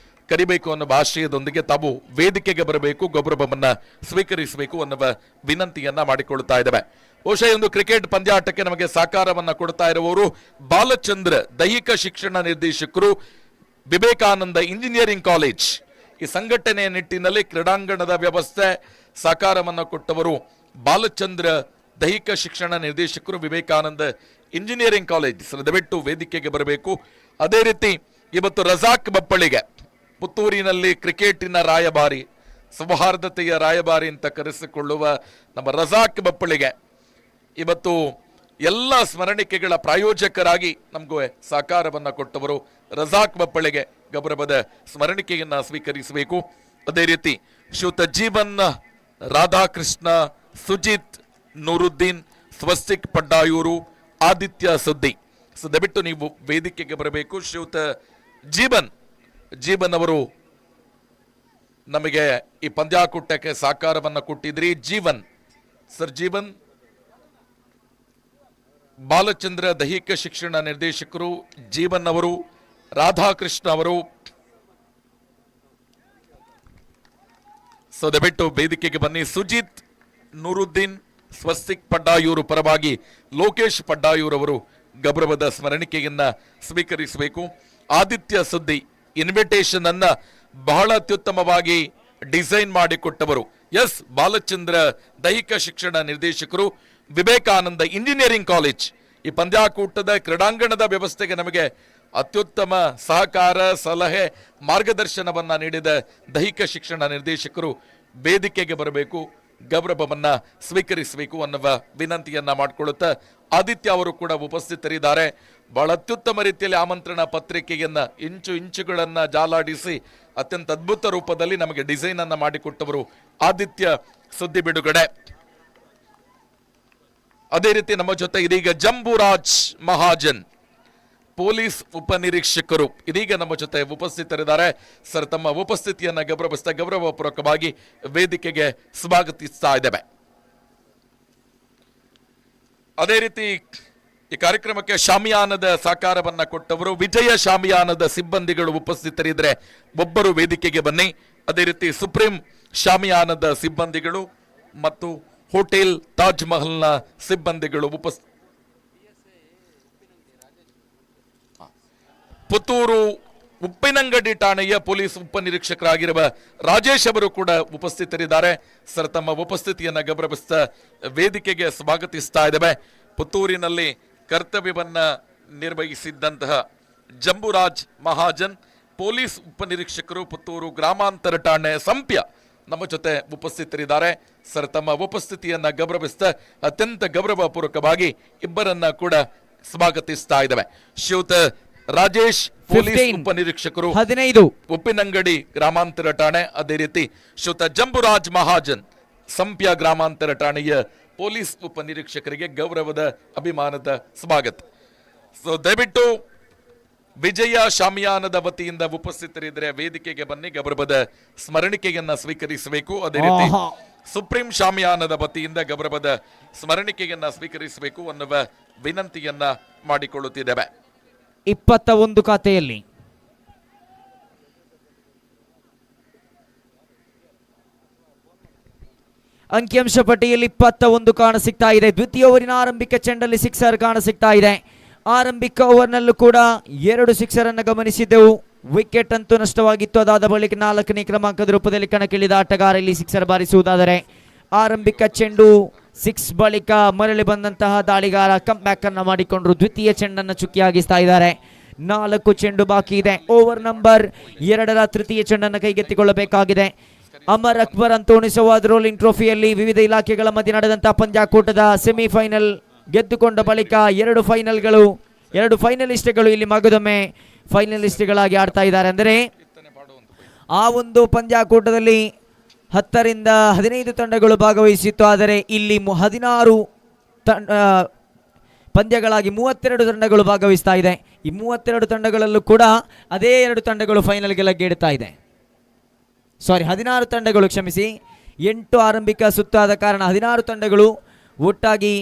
ಕರಿಬೇಕು ಅನ್ನೋ ಆಶಯದೊಂದಿಗೆ ತಾವು ವೇದಿಕೆಗೆ ಬರಬೇಕು, ಗೌರವವನ್ನ ಸ್ವೀಕರಿಸಬೇಕು ಅನ್ನುವ ವಿನಂತಿಯನ್ನ ಮಾಡಿಕೊಳ್ತಾ ಇದ್ದೇವೆ. ಬಹುಶಃ ಒಂದು ಕ್ರಿಕೆಟ್ ಪಂದ್ಯಾಟಕ್ಕೆ ನಮಗೆ ಸಹಕಾರವನ್ನ ಕೊಡ್ತಾ ಇರುವವರು ಬಾಲಚಂದ್ರ, ದೈಹಿಕ ಶಿಕ್ಷಣ ನಿರ್ದೇಶಕರು, ವಿವೇಕಾನಂದ ಇಂಜಿನಿಯರಿಂಗ್ ಕಾಲೇಜ್. ಈ ಸಂಘಟನೆಯ ನಿಟ್ಟಿನಲ್ಲಿ ಕ್ರೀಡಾಂಗಣದ ವ್ಯವಸ್ಥೆ ಸಹಕಾರವನ್ನ ಕೊಟ್ಟವರು ಬಾಲಚಂದ್ರ, ದೈಹಿಕ ಶಿಕ್ಷಣ ನಿರ್ದೇಶಕರು, ವಿವೇಕಾನಂದ ಇಂಜಿನಿಯರಿಂಗ್ ಕಾಲೇಜ್. ದಯವಿಟ್ಟು ವೇದಿಕೆಗೆ ಬರಬೇಕು. ಅದೇ ರೀತಿ ಇವತ್ತು ರಜಾಕ್ ಬಪ್ಪಳಿಗೆ, ಪುತ್ತೂರಿನಲ್ಲಿ ಕ್ರಿಕೆಟಿನ ರಾಯಭಾರಿ, ಸೌಹಾರ್ದತೆಯ ರಾಯಭಾರಿ ಅಂತ ಕರೆಸಿಕೊಳ್ಳುವ ನಮ್ಮ ರಜಾಕ್ ಬಪ್ಪಳಿಗೆ ಇವತ್ತು ಎಲ್ಲ ಸ್ಮರಣಿಕೆಗಳ ಪ್ರಾಯೋಜಕರಾಗಿ ನಮಗೂ ಸಹಕಾರವನ್ನ ಕೊಟ್ಟವರು ರಜಾಕ್ ಬಪ್ಪಳಿಗೆ ಗೌರವದ ಸ್ಮರಣಿಕೆಯನ್ನ ಸ್ವೀಕರಿಸಬೇಕು. ಅದೇ ರೀತಿ ಶ್ರೀಯುತ ಜೀವನ್, ರಾಧಾಕೃಷ್ಣ, ಸುಜಿತ್, ನೂರುದ್ದೀನ್, ಸ್ವಸ್ತಿಕ್ ಪಡ್ಡಾಯೂರು, ಆದಿತ್ಯ ಸುದ್ದಿ. ಸೊ ದಯವಿಟ್ಟು ನೀವು ವೇದಿಕೆಗೆ ಬರಬೇಕು. ಶ್ರೀಯುತ ಜೀವನ್ ಅವರು ನಮಗೆ ಈ ಪಂದ್ಯಾಕೂಟಕ್ಕೆ ಸಹಕಾರವನ್ನ ಕೊಟ್ಟಿದ್ರಿ. ಜೀವನ್ ಬಾಲಚಂದ್ರ, ದೈಹಿಕ ಶಿಕ್ಷಣ ನಿರ್ದೇಶಕರು, ಜೀವನ್ ಅವರು, ರಾಧಾಕೃಷ್ಣ ಅವರು. ಸೊ ದಯವಿಟ್ಟು ವೇದಿಕೆಗೆ ಬನ್ನಿ. ಸುಜಿತ್, ನೂರುದ್ದೀನ್, ಸ್ವಸ್ತಿಕ್ ಪಡ್ಡಾಯೂರು ಪರವಾಗಿ ಲೋಕೇಶ್ ಪಡ್ಡಾಯೂರ್ ಅವರು ಗೌರವದ ಸ್ಮರಣಿಕೆಯನ್ನ ಸ್ವೀಕರಿಸಬೇಕು. ಆದಿತ್ಯ ಸುದ್ದಿ ಇನ್ವಿಟೇಷನ್ ಅನ್ನ ಬಹಳ ಅತ್ಯುತ್ತಮವಾಗಿ ಡಿಸೈನ್ ಮಾಡಿಕೊಟ್ಟವರು ಎಸ್ ಬಾಲಚಂದ್ರ, ದೈಹಿಕ ಶಿಕ್ಷಣ ನಿರ್ದೇಶಕರು, ವಿವೇಕಾನಂದ ಇಂಜಿನಿಯರಿಂಗ್ ಕಾಲೇಜ್. ಈ ಪಂದ್ಯಾಕೂಟದ ಕ್ರೀಡಾಂಗಣದ ವ್ಯವಸ್ಥೆಗೆ ನಮಗೆ ಅತ್ಯುತ್ತಮ ಸಹಕಾರ, ಸಲಹೆ, ಮಾರ್ಗದರ್ಶನವನ್ನ ನೀಡಿದ ದೈಹಿಕ ಶಿಕ್ಷಣ ನಿರ್ದೇಶಕರು ವೇದಿಕೆಗೆ ಬರಬೇಕು, ಗೌರವವನ್ನ ಸ್ವೀಕರಿಸಬೇಕು ಅನ್ನುವ ವಿನಂತಿಯನ್ನ ಮಾಡಿಕೊಳ್ಳುತ್ತಾ ಆದಿತ್ಯ ಅವರು ಕೂಡ ಉಪಸ್ಥಿತರಿದ್ದಾರೆ. ಬಹಳ ಅತ್ಯುತ್ತಮ ರೀತಿಯಲ್ಲಿ ಆಮಂತ್ರಣ ಪತ್ರಿಕೆಯನ್ನ ಇಂಚುಗಳನ್ನ ಜಾಲಾಡಿಸಿ ಅತ್ಯಂತ ಅದ್ಭುತ ರೂಪದಲ್ಲಿ ನಮಗೆ ಡಿಸೈನ್ ಅನ್ನ ಮಾಡಿಕೊಟ್ಟವರು ಆದಿತ್ಯ ಸುದ್ದಿ ಬಿಡುಗಡೆ. ಅದೇ ರೀತಿ ನಮ್ಮ ಜೊತೆ ಇದೀಗ ಜಂಬುರಾಜ್ ಮಹಾಜನ್, ಪೊಲೀಸ್ ಉಪನಿರೀಕ್ಷಕರು ಇದೀಗ ನಮ್ಮ ಜೊತೆ ಉಪಸ್ಥಿತರಿದ್ದಾರೆ. ಸರ್, ತಮ್ಮ ಉಪಸ್ಥಿತಿಯನ್ನ ಗೌರವಪೂರ್ವಕವಾಗಿ ವೇದಿಕೆಗೆ ಸ್ವಾಗತಿಸ್ತಾ ಇದ್ದೇವೆ. ಅದೇ ರೀತಿ ಈ ಕಾರ್ಯಕ್ರಮಕ್ಕೆ ಶಾಮಿಯಾನದ ಸಹಕಾರವನ್ನ ಕೊಟ್ಟವರು ವಿಜಯ ಶಾಮಿಯಾನದ ಸಿಬ್ಬಂದಿಗಳು ಉಪಸ್ಥಿತರಿದ್ರೆ ಒಬ್ಬರು ವೇದಿಕೆಗೆ ಬನ್ನಿ. ಅದೇ ರೀತಿ ಸುಪ್ರೀಂ ಶಾಮಿಯಾನದ ಸಿಬ್ಬಂದಿಗಳು ಮತ್ತು ಹೋಟೆಲ್ ತಾಜ್ ಮಹಲ್ನ ಸಿಬ್ಬಂದಿಗಳು ಪುತ್ತೂರು ಉಪ್ಪಿನಂಗಡಿ ಠಾಣೆಯ ಪೊಲೀಸ್ ಉಪನಿರೀಕ್ಷಕರಾಗಿರುವ ರಾಜೇಶ್ ಅವರು ಕೂಡ ಉಪಸ್ಥಿತರಿದ್ದಾರೆ. ಸರ್, ತಮ್ಮ ಉಪಸ್ಥಿತಿಯನ್ನ ಗೌರವಿಸ್ತಾ ವೇದಿಕೆಗೆ ಸ್ವಾಗತಿಸ್ತಾ ಇದ್ದೇವೆ. ಪುತ್ತೂರಿನಲ್ಲಿ ಕರ್ತವ್ಯವನ್ನ ನಿರ್ವಹಿಸಿದ್ದಂತಹ ಜಂಬುರಾಜ್ ಮಹಾಜನ್, ಪೊಲೀಸ್ ಉಪನಿರೀಕ್ಷಕರು, ಪುತ್ತೂರು ಗ್ರಾಮಾಂತರ ಠಾಣೆ ಸಂಪ್ಯ ನಮ್ಮ ಜೊತೆ ಉಪಸ್ಥಿತರಿದ್ದಾರೆ. ಸರ್, ತಮ್ಮ ಉಪಸ್ಥಿತಿಯನ್ನ ಗೌರವಿಸ್ತಾ ಅತ್ಯಂತ ಗೌರವಪೂರ್ವಕವಾಗಿ ಇಬ್ಬರನ್ನ ಕೂಡ ಸ್ವಾಗತಿಸ್ತಾ ಇದ್ದೇವೆ. ಶ್ರೀಯುತ ರಾಜೇಶ್, ಪೊಲೀಸ್ ಉಪನಿರೀಕ್ಷಕರು, 15 ಉಪ್ಪಿನಂಗಡಿ ಗ್ರಾಮಾಂತರ ಠಾಣೆ. ಅದೇ ರೀತಿ ಶ್ರೀಯುತ ಜಂಬುರಾಜ್ ಮಹಾಜನ್, ಸಂಪ್ಯ ಗ್ರಾಮಾಂತರ ಠಾಣೆಯ ಪೊಲೀಸ್ ಉಪನಿರೀಕ್ಷಕರಿಗೆ ಗೌರವದ ಅಭಿಮಾನದ ಸ್ವಾಗತ. ಸೊ ದಯವಿಟ್ಟು ವಿಜಯ ಶಾಮಿಯಾನದ ವತಿಯಿಂದ ಉಪಸ್ಥಿತರಿದ್ದರೆ ವೇದಿಕೆಗೆ ಬನ್ನಿ, ಗೌರವದ ಸ್ಮರಣಿಕೆಯನ್ನ ಸ್ವೀಕರಿಸಬೇಕು. ಅದೇ ರೀತಿ ಸುಪ್ರೀಂ ಶಾಮಿಯಾನದ ವತಿಯಿಂದ ಗೌರವದ ಸ್ಮರಣಿಕೆಯನ್ನ ಸ್ವೀಕರಿಸಬೇಕು ಅನ್ನುವ ವಿನಂತಿಯನ್ನ ಮಾಡಿಕೊಳ್ಳುತ್ತಿದ್ದೇವೆ. 21 ಖಾತೆಯಲ್ಲಿ ಅಂಕಿಅಂಶ ಪಟ್ಟಿಯಲ್ಲಿ 21 ಕಾಣ ಸಿಗ್ತಾ ಇದೆ. ದ್ವಿತೀಯ ಓವರಿನ ಆರಂಭಿಕ ಚೆಂಡಲ್ಲಿ ಸಿಕ್ಸರ್ ಕಾಣ ಸಿಗ್ತಾ ಇದೆ. ಆರಂಭಿಕ ಓವರ್ನಲ್ಲೂ ಕೂಡ 2 ಸಿಕ್ಸರ್ ಅನ್ನು ಗಮನಿಸಿದ್ದೆವು. ವಿಕೆಟ್ ಅಂತೂ ನಷ್ಟವಾಗಿತ್ತು. ಅದಾದ ಬಳಿಕ 4ನೇ ಕ್ರಮಾಂಕದ ರೂಪದಲ್ಲಿ ಕಣಕ್ಕಿಳಿದ ಆಟಗಾರ ಇಲ್ಲಿ ಸಿಕ್ಸರ್ ಬಾರಿಸುವುದಾದರೆ ಆರಂಭಿಕ ಚೆಂಡು 6 ಬಳಿಕ ಮರಳಿ ಬಂದಂತಹ ದಾಳಿಗಾರ ಕಮ್ ಬ್ಯಾಕ್ ಅನ್ನ ಮಾಡಿಕೊಂಡ್ರು. ದ್ವಿತೀಯ ಚೆಂಡನ್ನು ಚುಕ್ಕಿಯಾಗಿಸ್ತಾ ಇದ್ದಾರೆ. 4 ಚೆಂಡು ಬಾಕಿ ಇದೆ. ಓವರ್ ನಂಬರ್ 2ರ ತೃತೀಯ ಚೆಂಡನ್ನು ಕೈಗೆತ್ತಿಕೊಳ್ಳಬೇಕಾಗಿದೆ. ಅಮರ್ ಅಕ್ಬರ್ ಅಂತೂ ಉಣಿಸುವಾದ ರೋಲಿಂಗ್ ಟ್ರೋಫಿಯಲ್ಲಿ ವಿವಿಧ ಇಲಾಖೆಗಳ ಮಧ್ಯೆ ನಡೆದಂತಹ ಪಂದ್ಯಾಕೂಟದ ಸೆಮಿಫೈನಲ್ ಗೆದ್ದುಕೊಂಡ ಬಳಿಕ 2 ಫೈನಲಿಸ್ಟ್ಗಳು ಇಲ್ಲಿ ಮಗದೊಮ್ಮೆ ಫೈನಲಿಸ್ಟ್ಗಳಾಗಿ ಆಡ್ತಾ ಇದ್ದಾರೆ. ಅಂದರೆ ಆ ಒಂದು ಪಂದ್ಯಾಕೂಟದಲ್ಲಿ 10ರಿಂದ 15 ತಂಡಗಳು ಭಾಗವಹಿಸಿತ್ತು. ಆದರೆ ಇಲ್ಲಿ 16 ಪಂದ್ಯಗಳಾಗಿ 32 ತಂಡಗಳು ಭಾಗವಹಿಸ್ತಾ ಇದೆ. ಈ 32 ತಂಡಗಳಲ್ಲೂ ಕೂಡ ಅದೇ 2 ತಂಡಗಳು ಫೈನಲ್ಗೆ ಲಗ್ಗೆಡ್ತಾ ಇದೆ. 16 ತಂಡಗಳು, ಕ್ಷಮಿಸಿ, 8 ಆರಂಭಿಕ ಸುತ್ತಾದ ಕಾರಣ 16 ತಂಡಗಳು ಒಟ್ಟಾಗಿ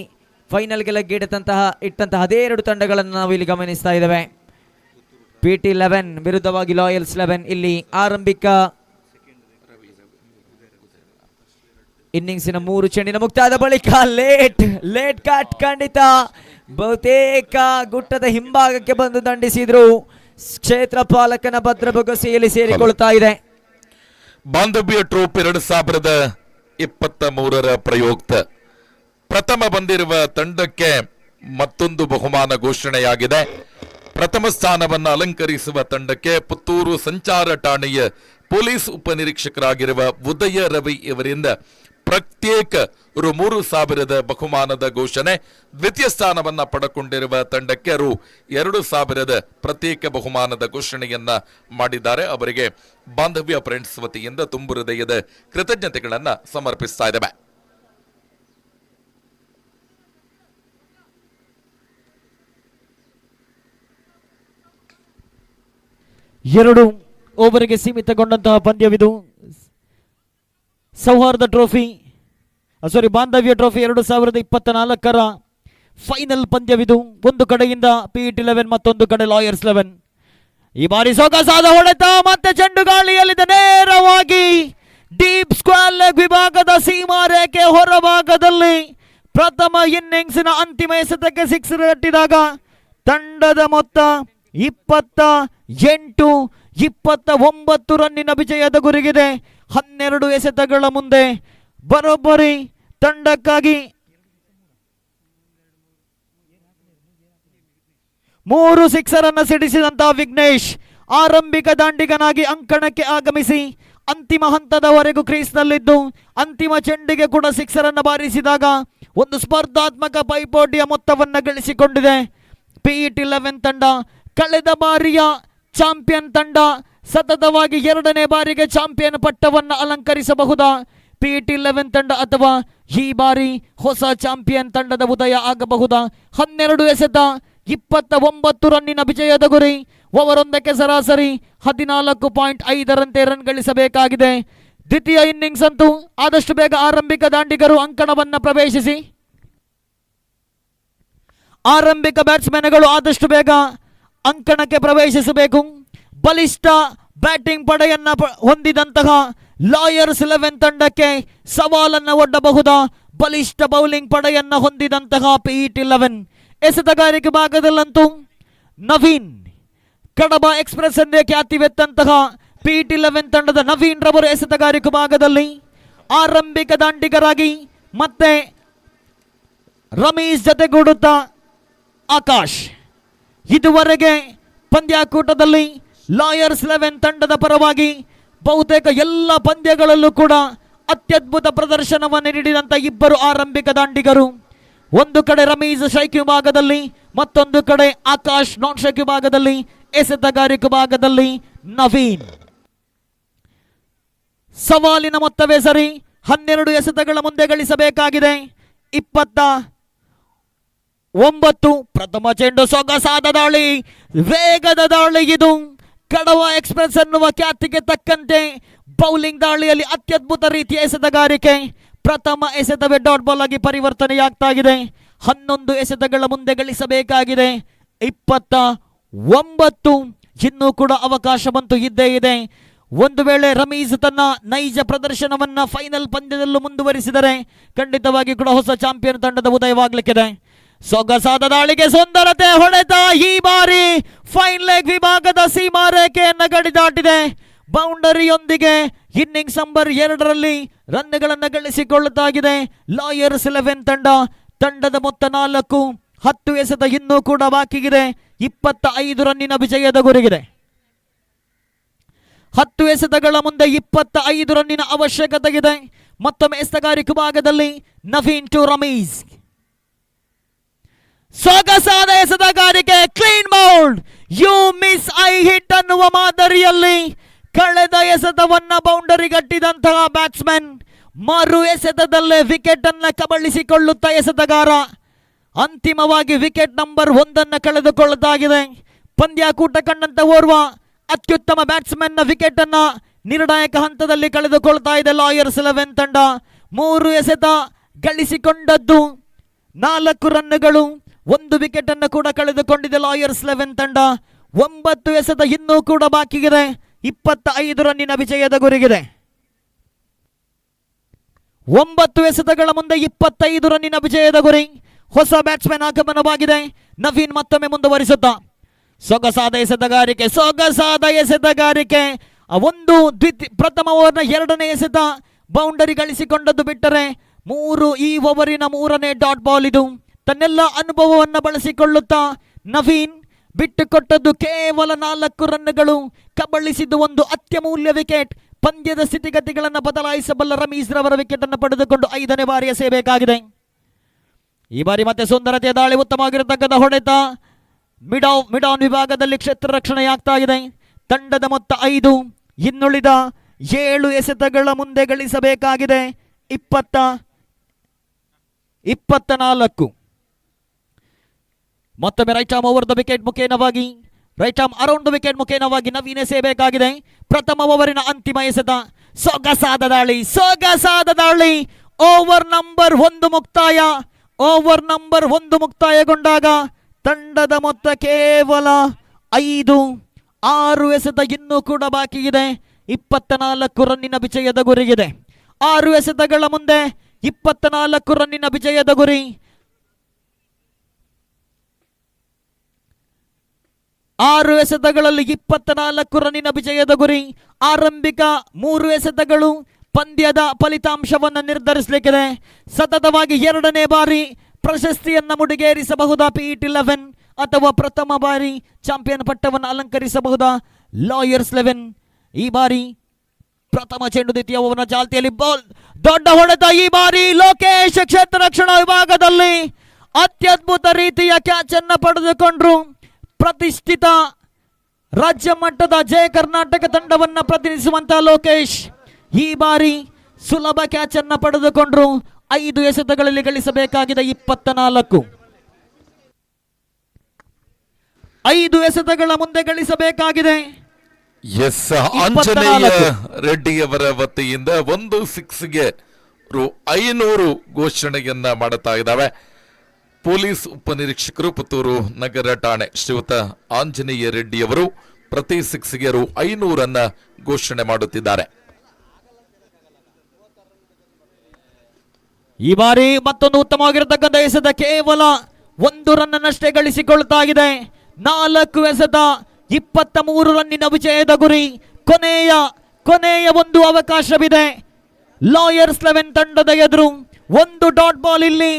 ಫೈನಲ್ಗೆ ಲಗ್ಗೆಟ್ಟಂತಹ 12 ತಂಡಗಳನ್ನು ನಾವು ಇಲ್ಲಿ ಗಮನಿಸ್ತಾ ಇದ್ದೇವೆ. PT 11 ವಿರುದ್ಧವಾಗಿ ಲಾಯಲ್ಸ್ 11. ಇಲ್ಲಿ ಆರಂಭಿಕ ಇನ್ನಿಂಗ್ಸಿನ 3 ಚೆಂಡಿನ ಮುಕ್ತಾಯದ ಬಳಿಕ ಲೇಟ್ ಕಟ್ ಖಂಡಿತ ಬಹುತೇಕ ಗುಟ್ಟದ ಹಿಂಭಾಗಕ್ಕೆ ಬಂದು ದಂಡಿಸಿದ್ರು. ಕ್ಷೇತ್ರ ಪಾಲಕನ ಭದ್ರ ಬೊಗಸೆಯಲ್ಲಿ ಸೇರಿಕೊಳ್ತಾ ಇದೆ. ಬಾಂಧವ್ಯ ಟ್ರೋಫಿ 2023 ಪ್ರಯುಕ್ತ ಪ್ರಥಮ ಬಂದಿರುವ ತಂಡಕ್ಕೆ ಮತ್ತೊಂದು ಬಹುಮಾನ ಘೋಷಣೆಯಾಗಿದೆ. ಪ್ರಥಮ ಸ್ಥಾನವನ್ನು ಅಲಂಕರಿಸುವ ತಂಡಕ್ಕೆ ಪುತ್ತೂರು ಸಂಚಾರ ಠಾಣೆಯ ಪೊಲೀಸ್ ಉಪನಿರೀಕ್ಷಕರಾಗಿರುವ ಉದಯ ರವಿ ಇವರಿಂದ ಪ್ರತ್ಯೇಕ ರು 3,000 ಬಹುಮಾನದ ಘೋಷಣೆ. ದ್ವಿತೀಯ ಸ್ಥಾನವನ್ನ ಪಡೆಕೊಂಡಿರುವ ತಂಡಕ್ಕೆ ರು 2,000 ಪ್ರತ್ಯೇಕ ಬಹುಮಾನದ ಘೋಷಣೆಯನ್ನ ಮಾಡಿದ್ದಾರೆ. ಅವರಿಗೆ ಬಾಂಧವ್ಯ ಫ್ರೆಂಡ್ಸ್ ವತಿಯಿಂದ ತುಂಬು ಹೃದಯದ ಕೃತಜ್ಞತೆಗಳನ್ನ ಸಮರ್ಪಿಸ್ತಾ ಇದ್ದೇವೆ. ಎರಡು ಓವರ್ಗೆ ಸೀಮಿತಗೊಂಡಂತಹ ಪಂದ್ಯವಿದು. ಸೌಹಾರ್ದ ಟ್ರೋಫಿ ಬಾಂಧವ್ಯ ಟ್ರೋಫಿ 2024 ಫೈನಲ್ ಪಂದ್ಯವಿದು. ಒಂದು ಕಡೆಯಿಂದ PET 11 ಮತ್ತೊಂದು ಕಡೆ ಲಾಯರ್ಸ್ 11. ಈ ಬಾರಿ ಸೊಗಸಾದ ಹೊಡೆತ, ಮತ್ತೆ ಚೆಂಡು ಗಾಳಿಯಲ್ಲಿದೆ, ನೇರವಾಗಿ ಡೀಪ್ ಸ್ಕ್ವೇರ್ ಲೆಗ್ ವಿಭಾಗದ ಸೀಮಾ ರೇಖೆ ಹೊರಭಾಗದಲ್ಲಿ ಪ್ರಥಮ ಇನ್ನಿಂಗ್ಸಿನ ಅಂತಿಮ ಎಸೆತಕ್ಕೆ ಸಿಕ್ಸರ್ ಕಟ್ಟಿದಾಗ ತಂಡದ ಮೊತ್ತ 28-29 ರನ್ನಿನ ವಿಜಯದ ಗುರಿಗಿದೆ. 12 ಎಸೆತಗಳ ಮುಂದೆ ಬರೋಬ್ಬರಿ ತಂಡಕ್ಕಾಗಿ 3 ಸಿಕ್ಸರ್ ಅನ್ನು ಸಿಡಿಸಿದಂತಹ ವಿಘ್ನೇಶ್ ಆರಂಭಿಕ ದಾಂಡಿಗನಾಗಿ ಅಂಕಣಕ್ಕೆ ಆಗಮಿಸಿ ಅಂತಿಮ ಹಂತದವರೆಗೂ ಕ್ರೀಸ್ನಲ್ಲಿದ್ದು ಅಂತಿಮ ಚೆಂಡಿಗೆ ಕೂಡ ಸಿಕ್ಸರ್ ಅನ್ನು ಬಾರಿಸಿದಾಗ ಒಂದು ಸ್ಪರ್ಧಾತ್ಮಕ ಪೈಪೋಟಿಯ ಮೊತ್ತವನ್ನು ಗಳಿಸಿಕೊಂಡಿದೆ. PET 11 ತಂಡ ಕಳೆದ ಬಾರಿಯ ಚಾಂಪಿಯನ್ ತಂಡ, ಸತತವಾಗಿ 2ನೇ ಬಾರಿಗೆ ಚಾಂಪಿಯನ್ ಪಟ್ಟವನ್ನು ಅಲಂಕರಿಸಬಹುದಾ PET 11 ತಂಡ, ಅಥವಾ ಈ ಬಾರಿ ಹೊಸ ಚಾಂಪಿಯನ್ ತಂಡದ ಉದಯ ಆಗಬಹುದಾ? 12 ಎಸೆತ 29 ರನ್ನಿನ ವಿಜಯದ ಗುರಿ. ಓವರೊಂದಕ್ಕೆ ಸರಾಸರಿ 14.5ರಂತೆ ರನ್ ಗಳಿಸಬೇಕಾಗಿದೆ. ದ್ವಿತೀಯ ಇನ್ನಿಂಗ್ಸ್ ಅಂತೂ ಆದಷ್ಟು ಬೇಗ ಆರಂಭಿಕ ದಾಂಡಿಗರು ಅಂಕಣವನ್ನು ಪ್ರವೇಶಿಸಿ, ಆರಂಭಿಕ ಬ್ಯಾಟ್ಸ್ಮನ್ಗಳು ಆದಷ್ಟು ಬೇಗ ಅಂಕಣಕ್ಕೆ ಪ್ರವೇಶಿಸಬೇಕು. ಬಲಿಷ್ಠ ಬ್ಯಾಟಿಂಗ್ ಪಡೆಯನ್ನ ಹೊಂದಿದಂತಹ ಲಾಯರ್ಸ್ 11 ತಂಡಕ್ಕೆ ಸವಾಲನ್ನು ಒಡ್ಡಬಹುದಾ? ಬಲಿಷ್ಠ ಬೌಲಿಂಗ್ ಪಡೆಯನ್ನ ಹೊಂದಿದಂತಹ PET 11. ಎಸೆತಗಾರಿಕೆ ಭಾಗದಲ್ಲಂತೂ ನವೀನ್, ಕಡಬ ಎಕ್ಸ್ಪ್ರೆಸ್ ಎಂದೇ ಖ್ಯಾತಿವೆತ್ತಂತಹ PET 11 ತಂಡದ ನವೀನ್ ರವರು ಎಸೆತಗಾರಿಕೆ ಭಾಗದಲ್ಲಿ ಆರಂಭಿಕ ದಾಂಡಿಗರಾಗಿ ಮತ್ತೆ ರಮೇಶ್ ಜೊತೆಗೂಡುತ್ತಾ ಆಕಾಶ್. ಇದುವರೆಗೆ ಪಂದ್ಯಾಕೂಟದಲ್ಲಿ ಲಾಯರ್ಸ್ 11 ತಂಡದ ಪರವಾಗಿ ಬಹುತೇಕ ಎಲ್ಲ ಪಂದ್ಯಗಳಲ್ಲೂ ಕೂಡ ಅತ್ಯದ್ಭುತ ಪ್ರದರ್ಶನವನ್ನು ನೀಡಿದಂಥ ಇಬ್ಬರು ಆರಂಭಿಕ ದಾಂಡಿಗರು. ಒಂದು ಕಡೆ ರಮೀಜ್ ಶೈಕ್ ವಿಭಾಗದಲ್ಲಿ, ಮತ್ತೊಂದು ಕಡೆ ಆಕಾಶ್ ನಾನ್ ಶೈಕ್ ವಿಭಾಗದಲ್ಲಿ, ಎಸೆತಗಾರಿಕೆ ಭಾಗದಲ್ಲಿ ನವೀನ್. ಸವಾಲಿನ ಮೊತ್ತವೇ ಸರಿ, 12 ಎಸೆತಗಳ ಮುಂದೆ ಗಳಿಸಬೇಕಾಗಿದೆ. 29. ಪ್ರಥಮ ಚೆಂಡು, ಸೊಗಸಾದ ದಾಳಿ, ವೇಗದ ದಾಳಿ ಇದು. ಕಡವ ಎಕ್ಸ್ಪ್ರೆಸ್ ಅನ್ನುವ ಖ್ಯಾತಿಗೆ ತಕ್ಕಂತೆ ಬೌಲಿಂಗ್ ದಾಳಿಯಲ್ಲಿ ಅತ್ಯದ್ಭುತ ರೀತಿಯ ಎಸೆತಗಾರಿಕೆ. ಪ್ರಥಮ ಎಸೆತವೇ ಡಾಟ್ ಬಾಲ್ ಆಗಿ ಪರಿವರ್ತನೆಯಾಗ್ತಾ ಇದೆ. 11 ಎಸೆತಗಳ ಮುಂದೆ ಗಳಿಸಬೇಕಾಗಿದೆ. 29. ಇನ್ನೂ ಕೂಡ ಅವಕಾಶ ಬಂತು ಇದ್ದೇ ಇದೆ. ಒಂದು ವೇಳೆ ರಮೀಜ್ ತನ್ನ ನೈಜ ಪ್ರದರ್ಶನವನ್ನ ಫೈನಲ್ ಪಂದ್ಯದಲ್ಲೂ ಮುಂದುವರಿಸಿದರೆ ಖಂಡಿತವಾಗಿ ಕೂಡ ಹೊಸ ಚಾಂಪಿಯನ್ ತಂಡದ ಉದಯವಾಗಲಿಕ್ಕಿದೆ. ಸೊಗಸಾದ ದಾಳಿಗೆ ಸುಂದರತೆ ಹೊಡೆತ, ಈ ಬಾರಿ ಫೈನ್ ಲೆಗ್ ವಿಭಾಗದ ಸೀಮಾ ರೇಖೆಯನ್ನು ಗಡಿದಾಟಿದೆ. ಬೌಂಡರಿಯೊಂದಿಗೆ ಇನ್ನಿಂಗ್ಸ್ ನಂಬರ್ 2ರಲ್ಲಿ ರನ್ಗಳನ್ನು ಗಳಿಸಿಕೊಳ್ಳುತ್ತಾಗಿದೆ ಲಾಯರ್ಸ್ 11 ತಂಡ. ತಂಡದ ಮೊತ್ತ 4, 10 ಎಸೆತ ಇನ್ನೂ ಕೂಡ ಬಾಕಿಗಿದೆ. 25 ರನ್ನಿನ ವಿಜಯದ ಗುರಿಗಿದೆ. 10 ಎಸೆತಗಳ ಮುಂದೆ 25 ರನ್ನಿನ ಅವಶ್ಯಕತೆ ಇದೆ. ಮತ್ತೊಮ್ಮೆ ಎಸೆತಗಾರಿಕೆ ಭಾಗದಲ್ಲಿ ನವೀನ್ ಟು ರಮೀಜ್. ಸೊಗಸಾದ ಎಸೆತಗಾರಿಕೆ, clean bowled, you miss I hit ಅನ್ನುವ ಮಾದರಿಯಲ್ಲಿ ಕಳೆದ ಎಸೆತವನ್ನ ಬೌಂಡರಿ ಗಟ್ಟಿದಂತಹ ಬ್ಯಾಟ್ಸ್ಮನ್ ಮರು ಎಸೆತದಲ್ಲೇ ವಿಕೆಟ್ ಅನ್ನ ಕಬಳಿಸಿಕೊಳ್ಳುತ್ತಾ ಎಸೆತಗಾರ ಅಂತಿಮವಾಗಿ ವಿಕೆಟ್ ನಂಬರ್ 1 ಕಳೆದುಕೊಳ್ಳುತ್ತಾಗಿದೆ. ಪಂದ್ಯಾಕೂಟ ಕಂಡಂತ ಓರ್ವ ಅತ್ಯುತ್ತಮ ಬ್ಯಾಟ್ಸ್ಮನ್ ನ ವಿಕೆಟ್ ಅನ್ನ ನಿರ್ಣಾಯಕ ಹಂತದಲ್ಲಿ ಕಳೆದುಕೊಳ್ತಾ ಇದೆ ಲಾಯರ್ಸ್ 11 ತಂಡ. 3 ಎಸೆತ ಗಳಿಸಿಕೊಂಡದ್ದು 4 ರನ್ನುಗಳು, 1 ವಿಕೆಟ್ ಅನ್ನು ಕೂಡ ಕಳೆದುಕೊಂಡಿದೆ ಲಾಯರ್ಸ್ 11 ತಂಡ. 9 ಎಸೆತ ಇನ್ನೂ ಕೂಡ ಬಾಕಿಗಿದೆ. 25 ರನ್ನಿನ ವಿಜಯದ ಗುರಿಗಿದೆ. 9 ಎಸೆತಗಳ ಮುಂದೆ 25 ರನ್ನಿನ ವಿಜಯದ ಗುರಿ. ಹೊಸ ಬ್ಯಾಟ್ಸ್ಮನ್ ಆಗಮನವಾಗಿದೆ. ನವೀನ್ ಮತ್ತೊಮ್ಮೆ ಮುಂದುವರಿಸುತ್ತಾ ಸೊಗಸಾದ ಎಸೆತಗಾರಿಕೆ. ಒಂದು ಪ್ರಥಮ ಓವರ್ನ 2ನೇ ಎಸೆತ ಬೌಂಡರಿ ಗಳಿಸಿಕೊಂಡದ್ದು ಬಿಟ್ಟರೆ 3 ಈ ಓವರಿನ 3ನೇ ಡಾಟ್ ಬಾಲ್ ಇದು. ತನ್ನೆಲ್ಲ ಅನುಭವವನ್ನು ಬಳಸಿಕೊಳ್ಳುತ್ತಾ ನವೀನ್ ಬಿಟ್ಟುಕೊಟ್ಟದ್ದು ಕೇವಲ 4 ರನ್ನುಗಳು, ಕಬಳಿಸಿದ್ದು ಒಂದು ಅತ್ಯಮೂಲ್ಯ ವಿಕೆಟ್. ಪಂದ್ಯದ ಸ್ಥಿತಿಗತಿಗಳನ್ನು ಬದಲಾಯಿಸಬಲ್ಲ ರಮೀಸ್ ರವರ ವಿಕೆಟ್ ಅನ್ನು ಪಡೆದುಕೊಂಡು 5ನೇ ಬಾರಿ ಎಸೆಯಬೇಕಾಗಿದೆ. ಈ ಬಾರಿ ಮತ್ತೆ ಸುಂದರತೆಯ ದಾಳಿ, ಉತ್ತಮವಾಗಿರತಕ್ಕಂಥ ಹೊಡೆತ. ಮಿಡ್ ಆನ್ ವಿಭಾಗದಲ್ಲಿ ಕ್ಷೇತ್ರ ರಕ್ಷಣೆಯಾಗ್ತಾ ಇದೆ. ತಂಡದ ಮೊತ್ತ 5, ಇನ್ನುಳಿದ 7 ಎಸೆತಗಳ ಮುಂದೆ ಗಳಿಸಬೇಕಾಗಿದೆ 24. ಮತ್ತೊಮ್ಮೆ right arm over the wicket ಮುಖೇನವಾಗಿ, right arm around the wicket ಮುಖೇನವಾಗಿ ನವೀನ್ ಎಸೆಯಬೇಕಾಗಿದೆ. ಪ್ರಥಮ ಓವರಿನ ಅಂತಿಮ ಎಸೆತ. ಸೊಗಸಾದ ದಾಳಿ. ಓವರ್ ನಂಬರ್ 1 ಮುಕ್ತಾಯ. ಓವರ್ ನಂಬರ್ 1 ಮುಕ್ತಾಯಗೊಂಡಾಗ ತಂಡದ ಮೊತ್ತ ಕೇವಲ 5. 6 ಎಸೆತ ಇನ್ನೂ ಕೂಡ ಬಾಕಿ ಇದೆ. 24 ರನ್ನಿನ ವಿಜಯದ ಗುರಿಗಿದೆ. 6 ಎಸೆತಗಳ ಮುಂದೆ 24 ರನ್ನಿನ ವಿಜಯದ ಗುರಿ. 6 ಎಸೆತಗಳಲ್ಲಿ 24 ರನ್ನಿನ ವಿಜಯದ ಗುರಿ. ಆರಂಭಿಕ 3 ಎಸೆತಗಳು ಪಂದ್ಯದ ಫಲಿತಾಂಶವನ್ನು ನಿರ್ಧರಿಸಲಿಕ್ಕಿದೆ. ಸತತವಾಗಿ 2ನೇ ಬಾರಿ ಪ್ರಶಸ್ತಿಯನ್ನು ಮುಡಿಗೇರಿಸಬಹುದಾ PET 11 ಅಥವಾ ಪ್ರಥಮ ಬಾರಿ ಚಾಂಪಿಯನ್ ಪಟ್ಟವನ್ನು ಅಲಂಕರಿಸಬಹುದಾ ಲಾಯರ್ಸ್ 11. ಈ ಬಾರಿ ಪ್ರಥಮ ಚೆಂಡು ದ್ವಿತೀಯ ಓವರ್ನ ಚಾಲ್ತಿಯಲ್ಲಿ ಬಾಲ್, ದೊಡ್ಡ ಹೊಡೆತ. ಈ ಬಾರಿ ಲೋಕೇಶ್ ಕ್ಷೇತ್ರ ರಕ್ಷಣಾ ವಿಭಾಗದಲ್ಲಿ ಅತ್ಯದ್ಭುತ ರೀತಿಯ ಕ್ಯಾಚ್ ಅನ್ನು ಪಡೆದುಕೊಂಡ್ರು. ಪ್ರತಿಷ್ಠಿತ ರಾಜ್ಯ ಮಟ್ಟದ ಜಯ ಕರ್ನಾಟಕ ತಂಡವನ್ನು ಪ್ರತಿನಿಧಿಸುವಂತಹ ಲೋಕೇಶ್ ಈ ಬಾರಿ ಸುಲಭ ಕ್ಯಾಚ್ ಅನ್ನು ಪಡೆದುಕೊಂಡ್ರು. 5 ಎಸೆತಗಳಲ್ಲಿ ಗಳಿಸಬೇಕಾಗಿದೆ 24. 5 ಎಸೆತಗಳ ಮುಂದೆ ಗಳಿಸಬೇಕಾಗಿದೆ. ಎಸ್, ಆಂಜನೇಯ ರೆಡ್ಡಿಯವರ ವತಿಯಿಂದ 1 6ಗೆ ರು500 ಘೋಷಣೆಯನ್ನ ಮಾಡುತ್ತಾ ಇದ್ದಾವೆ. ಪೊಲೀಸ್ ಉಪನಿರೀಕ್ಷಕರು ಪುತ್ತೂರು ನಗರ ಠಾಣೆ ಶ್ರೀಯುತ ಆಂಜನೇಯ ರೆಡ್ಡಿಯವರು ಪ್ರತಿ 6ಗೆ ರು500 ಘೋಷಣೆ ಮಾಡುತ್ತಿದ್ದಾರೆ. ಈ ಬಾರಿ ಮತ್ತೊಂದು ಉತ್ತಮವಾಗಿರತಕ್ಕಂಥ ಎಸೆತ, ಕೇವಲ 1 ರನ್ನನ್ನಷ್ಟೇ ಗಳಿಸಿಕೊಳ್ತಾ ಇದೆ. 4 ಎಸೆತ 23 ರನ್ನಿನ ವಿಜಯದ ಗುರಿ. ಕೊನೆಯ ಒಂದು ಅವಕಾಶವಿದೆ ಲಾಯರ್ಸ್ 11 ತಂಡದ ಎದುರು. 1 ಡಾಟ್ ಬಾಲ್ ಇಲ್ಲಿ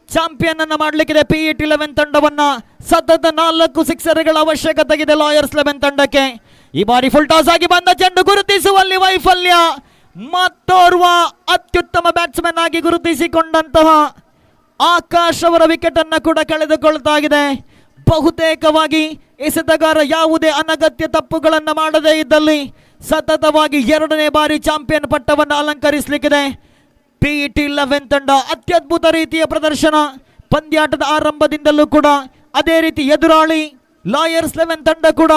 ಚಾಂಪಿಯನ್ ಅನ್ನು ಮಾಡಲಿಕ್ಕಿದೆ PET 11 ತಂಡವನ್ನ. ಸತತ 4 ಸಿಕ್ಸರ್ಗಳ ಅವಶ್ಯಕತೆ ಇದೆ ಲಾಯರ್ಸ್ 11 ತಂಡಕ್ಕೆ. ಈ ಬಾರಿ ಫುಲ್ ಟಾಸ್ ಆಗಿ ಬಂದ ಚೆಂಡು ಗುರುತಿಸುವಲ್ಲಿ ವೈಫಲ್ಯ. ಮತ್ತೋರ್ವ ಅತ್ಯುತ್ತಮ ಬ್ಯಾಟ್ಸ್ಮನ್ ಆಗಿ ಗುರುತಿಸಿಕೊಂಡಂತಹ ಆಕಾಶ್ ಅವರ ವಿಕೆಟ್ ಅನ್ನು ಕೂಡ ಕಳೆದುಕೊಳ್ತಾ ಇದೆ. ಬಹುತೇಕವಾಗಿ ಎಸೆತಗಾರ ಯಾವುದೇ ಅನಗತ್ಯ ತಪ್ಪುಗಳನ್ನು ಮಾಡದೇ ಇದ್ದಲ್ಲಿ ಸತತವಾಗಿ 2ನೇ ಬಾರಿ ಚಾಂಪಿಯನ್ ಪಟ್ಟವನ್ನು ಅಲಂಕರಿಸಲಿಕ್ಕಿದೆ PET 11 ತಂಡ. ಅತ್ಯದ್ಭುತ ರೀತಿಯ ಪ್ರದರ್ಶನ ಪಂದ್ಯಾಟದ ಆರಂಭದಿಂದಲೂ ಕೂಡ. ಅದೇ ರೀತಿ ಎದುರಾಳಿ ಲಾಯರ್ಸ್ 11 ತಂಡ ಕೂಡ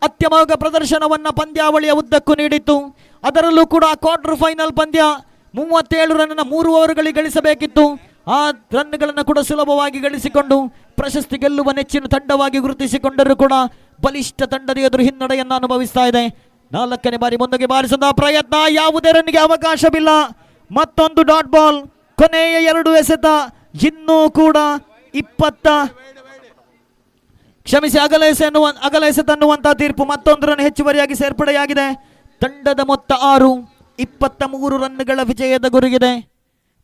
ಅತ್ಯಮೋಘ ಪ್ರದರ್ಶನವನ್ನು ಪಂದ್ಯಾವಳಿಯ ಉದ್ದಕ್ಕೂ ನೀಡಿತ್ತು. ಅದರಲ್ಲೂ ಕೂಡ ಕ್ವಾರ್ಟರ್ ಫೈನಲ್ ಪಂದ್ಯ 37 ರನ್ನ 3 ಓವರ್ಗಳಿಗೆ ಗಳಿಸಬೇಕಿತ್ತು. ಆ ರನ್ಗಳನ್ನು ಕೂಡ ಸುಲಭವಾಗಿ ಗಳಿಸಿಕೊಂಡು ಪ್ರಶಸ್ತಿ ಗೆಲ್ಲುವ ನೆಚ್ಚಿನ ತಂಡವಾಗಿ ಗುರುತಿಸಿಕೊಂಡರೂ ಕೂಡ ಬಲಿಷ್ಠ ತಂಡದ ಎದುರು ಹಿನ್ನಡೆಯನ್ನು ಅನುಭವಿಸ್ತಾ ಇದೆ. 4ನೇ ಬಾರಿ ಮುಂದಕ್ಕೆ ಬಾರಿಸಿದ ಪ್ರಯತ್ನ, ಯಾವುದೇ ರನ್ನಿಗೆ ಅವಕಾಶವಿಲ್ಲ. ಮತ್ತೊಂದು ಡಾಟ್ ಬಾಲ್. ಕೊನೆಯ 2 ಎಸೆತ ಇನ್ನೂ ಕೂಡ ಅಗಲ ಎಸೆತ ಅನ್ನುವಂತಹ ತೀರ್ಪು. ಮತ್ತೊಂದು ರನ್ ಹೆಚ್ಚುವರಿಯಾಗಿ ಸೇರ್ಪಡೆಯಾಗಿದೆ. ತಂಡದ ಮೊತ್ತ 6, 23 ರನ್ನುಗಳ ವಿಜಯದ ಗುರಿಗಿದೆ.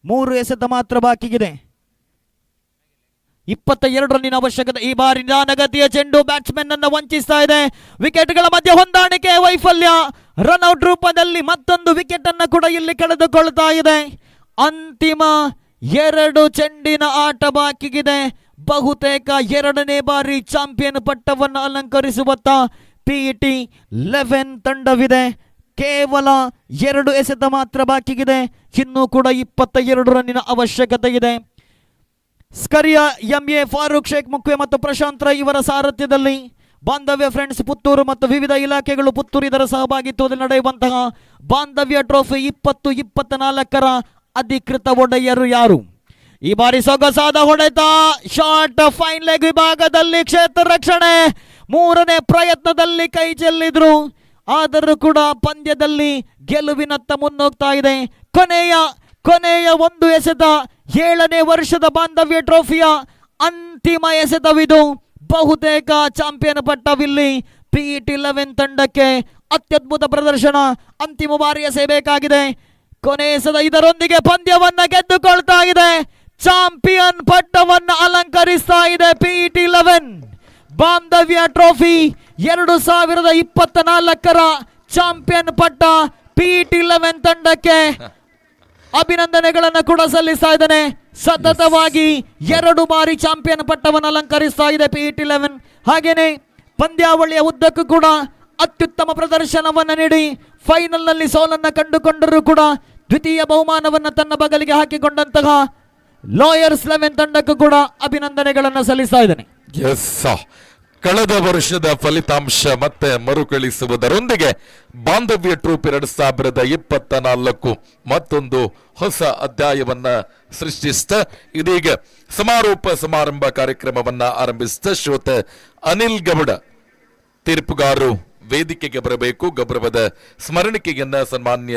3 ಎಸೆತ ಮಾತ್ರ ಬಾಕಿಗಿದೆ. 22 ರನ್ನಿನ ಅವಶ್ಯಕತೆ. ಈ ಬಾರಿ ನಿಧಾನಗತಿಯ ಚೆಂಡು ಬ್ಯಾಟ್ಸ್ಮನ್ ಅನ್ನು ವಂಚಿಸ್ತಾ ಇದೆ. ವಿಕೆಟ್ಗಳ ಮಧ್ಯೆ ಹೊಂದಾಣಿಕೆ ವೈಫಲ್ಯ. ರನ್ಔಟ್ ರೂಪದಲ್ಲಿ ಮತ್ತೊಂದು ವಿಕೆಟ್ ಅನ್ನು ಕೂಡ ಇಲ್ಲಿ ಕಳೆದುಕೊಳ್ತಾ ಇದೆ. ಅಂತಿಮ 2 ಚೆಂಡಿನ ಆಟ ಬಾಕಿಗಿದೆ. ಬಹುತೇಕ 2ನೇ ಬಾರಿ ಚಾಂಪಿಯನ್ ಪಟ್ಟವನ್ನು ಅಲಂಕರಿಸುವತ್ತ PET 11 ತಂಡವಿದೆ. ಕೇವಲ 2 ಎಸೆತ ಮಾತ್ರ ಬಾಕಿಗಿದೆ. ಇನ್ನೂ ಕೂಡ 22 ರನ್ನಿನ ಅವಶ್ಯಕತೆ ಇದೆ. ಸ್ಕರಿಯ MA ಫಾರೂಕ್ ಶೇಖ್ ಮುಖ್ವೆ ಮತ್ತು ಪ್ರಶಾಂತ್ ರೈ ಇವರ ಸಾರಥ್ಯದಲ್ಲಿ ಬಾಂಧವ್ಯ ಫ್ರೆಂಡ್ಸ್ ಪುತ್ತೂರು ಮತ್ತು ವಿವಿಧ ಇಲಾಖೆಗಳು ಪುತ್ತೂರು ಇದರ ಸಹಭಾಗಿತ್ವದಲ್ಲಿ ನಡೆಯುವಂತಹ ಬಾಂಧವ್ಯ ಟ್ರೋಫಿ 2024 ಅಧಿಕೃತ ಒಡೆಯರು ಯಾರು? ಈ ಬಾರಿ ಸೊಗಸಾದ ಹೊಡೆತ, ಶಾರ್ಟ್ ಫೈನ್ ಲೆಗ್ ವಿಭಾಗದಲ್ಲಿ ಕ್ಷೇತ್ರ ರಕ್ಷಣೆ, ಮೂರನೇ ಪ್ರಯತ್ನದಲ್ಲಿ ಕೈ ಚೆಲ್ಲಿದ್ರು. ಆದರೂ ಕೂಡ ಪಂದ್ಯದಲ್ಲಿ ಗೆಲುವಿನತ್ತ ಮುನ್ನೋಗ್ತಾ ಇದೆ. ಕೊನೆಯ ಒಂದು ಎಸೆತ, 7ನೇ ವರ್ಷದ ಬಾಂಧವ್ಯ ಟ್ರೋಫಿಯ ಅಂತಿಮ ಎಸೆತವಿದು. ಬಹುತೇಕ ಚಾಂಪಿಯನ್ ಪಟ್ಟವಿಲ್ಲಿ PET11 ತಂಡಕ್ಕೆ ಅತ್ಯದ್ಭುತ ಪ್ರದರ್ಶನ, ಅಂತಿಮ ಬಾರಿ ಎಸೆಯಬೇಕಾಗಿದೆ. ಕೊನೆ ಎಸೆದ ಇದರೊಂದಿಗೆ ಪಂದ್ಯವನ್ನ ಗೆದ್ದುಕೊಳ್ತಾ ಇದೆ. ಚಾಂಪಿಯನ್ ಪಟ್ಟವನ್ನ ಅಲಂಕರಿಸ್ತಾ ಇದೆ PET11. ಬಾಂಧವ್ಯ ಟ್ರೋಫಿ 2024 ಚಾಂಪಿಯನ್ ಪಟ್ಟ PET11 ತಂಡಕ್ಕೆ ಅಭಿನಂದನೆಗಳನ್ನು ಕೂಡ ಸಲ್ಲಿಸ್ತಾ ಇದ್ದಾನೆ. ಸತತವಾಗಿ 2 ಬಾರಿ ಚಾಂಪಿಯನ್ ಪಟ್ಟವನ್ನು ಅಲಂಕರಿಸ್ತಾ ಇದೆ PET11. ಹಾಗೇನೆ ಪಂದ್ಯಾವಳಿಯ ಉದ್ದಕ್ಕೂ ಕೂಡ ಅತ್ಯುತ್ತಮ ಪ್ರದರ್ಶನವನ್ನು ನೀಡಿ ಫೈನಲ್ನಲ್ಲಿ ಸೋಲನ್ನು ಕಂಡುಕೊಂಡರೂ ಕೂಡ ದ್ವಿತೀಯ ಬಹುಮಾನವನ್ನು ತನ್ನ ಬಗಲಿಗೆ ಹಾಕಿಕೊಂಡಂತಹ ಲಾಯರ್ಸ್ 11 ತಂಡಕ್ಕೂ ಕೂಡ ಅಭಿನಂದನೆಗಳನ್ನು ಸಲ್ಲಿಸ್ತಾ ಇದ್ದಾನೆ. ಕಳೆದ ವರ್ಷದ ಫಲಿತಾಂಶ ಮತ್ತೆ ಮರುಕಳಿಸುವುದರೊಂದಿಗೆ ಬಾಂಧವ್ಯ ಟ್ರೂಪ್ 2024 ಮತ್ತೊಂದು ಹೊಸ ಅಧ್ಯಾಯವನ್ನ ಸೃಷ್ಟಿಸ್ತಾ ಇದೀಗ ಸಮಾರೋಪ ಸಮಾರಂಭ ಕಾರ್ಯಕ್ರಮವನ್ನ ಆರಂಭಿಸಿದ ಶ್ರೋತ ಅನಿಲ್ ಗೌಡ ತೀರ್ಪುಗಾರರು ವೇದಿಕೆಗೆ ಬರಬೇಕು. ಗೌರವದ ಸ್ಮರಣಿಕೆಯನ್ನ ಸನ್ಮಾನ್ಯ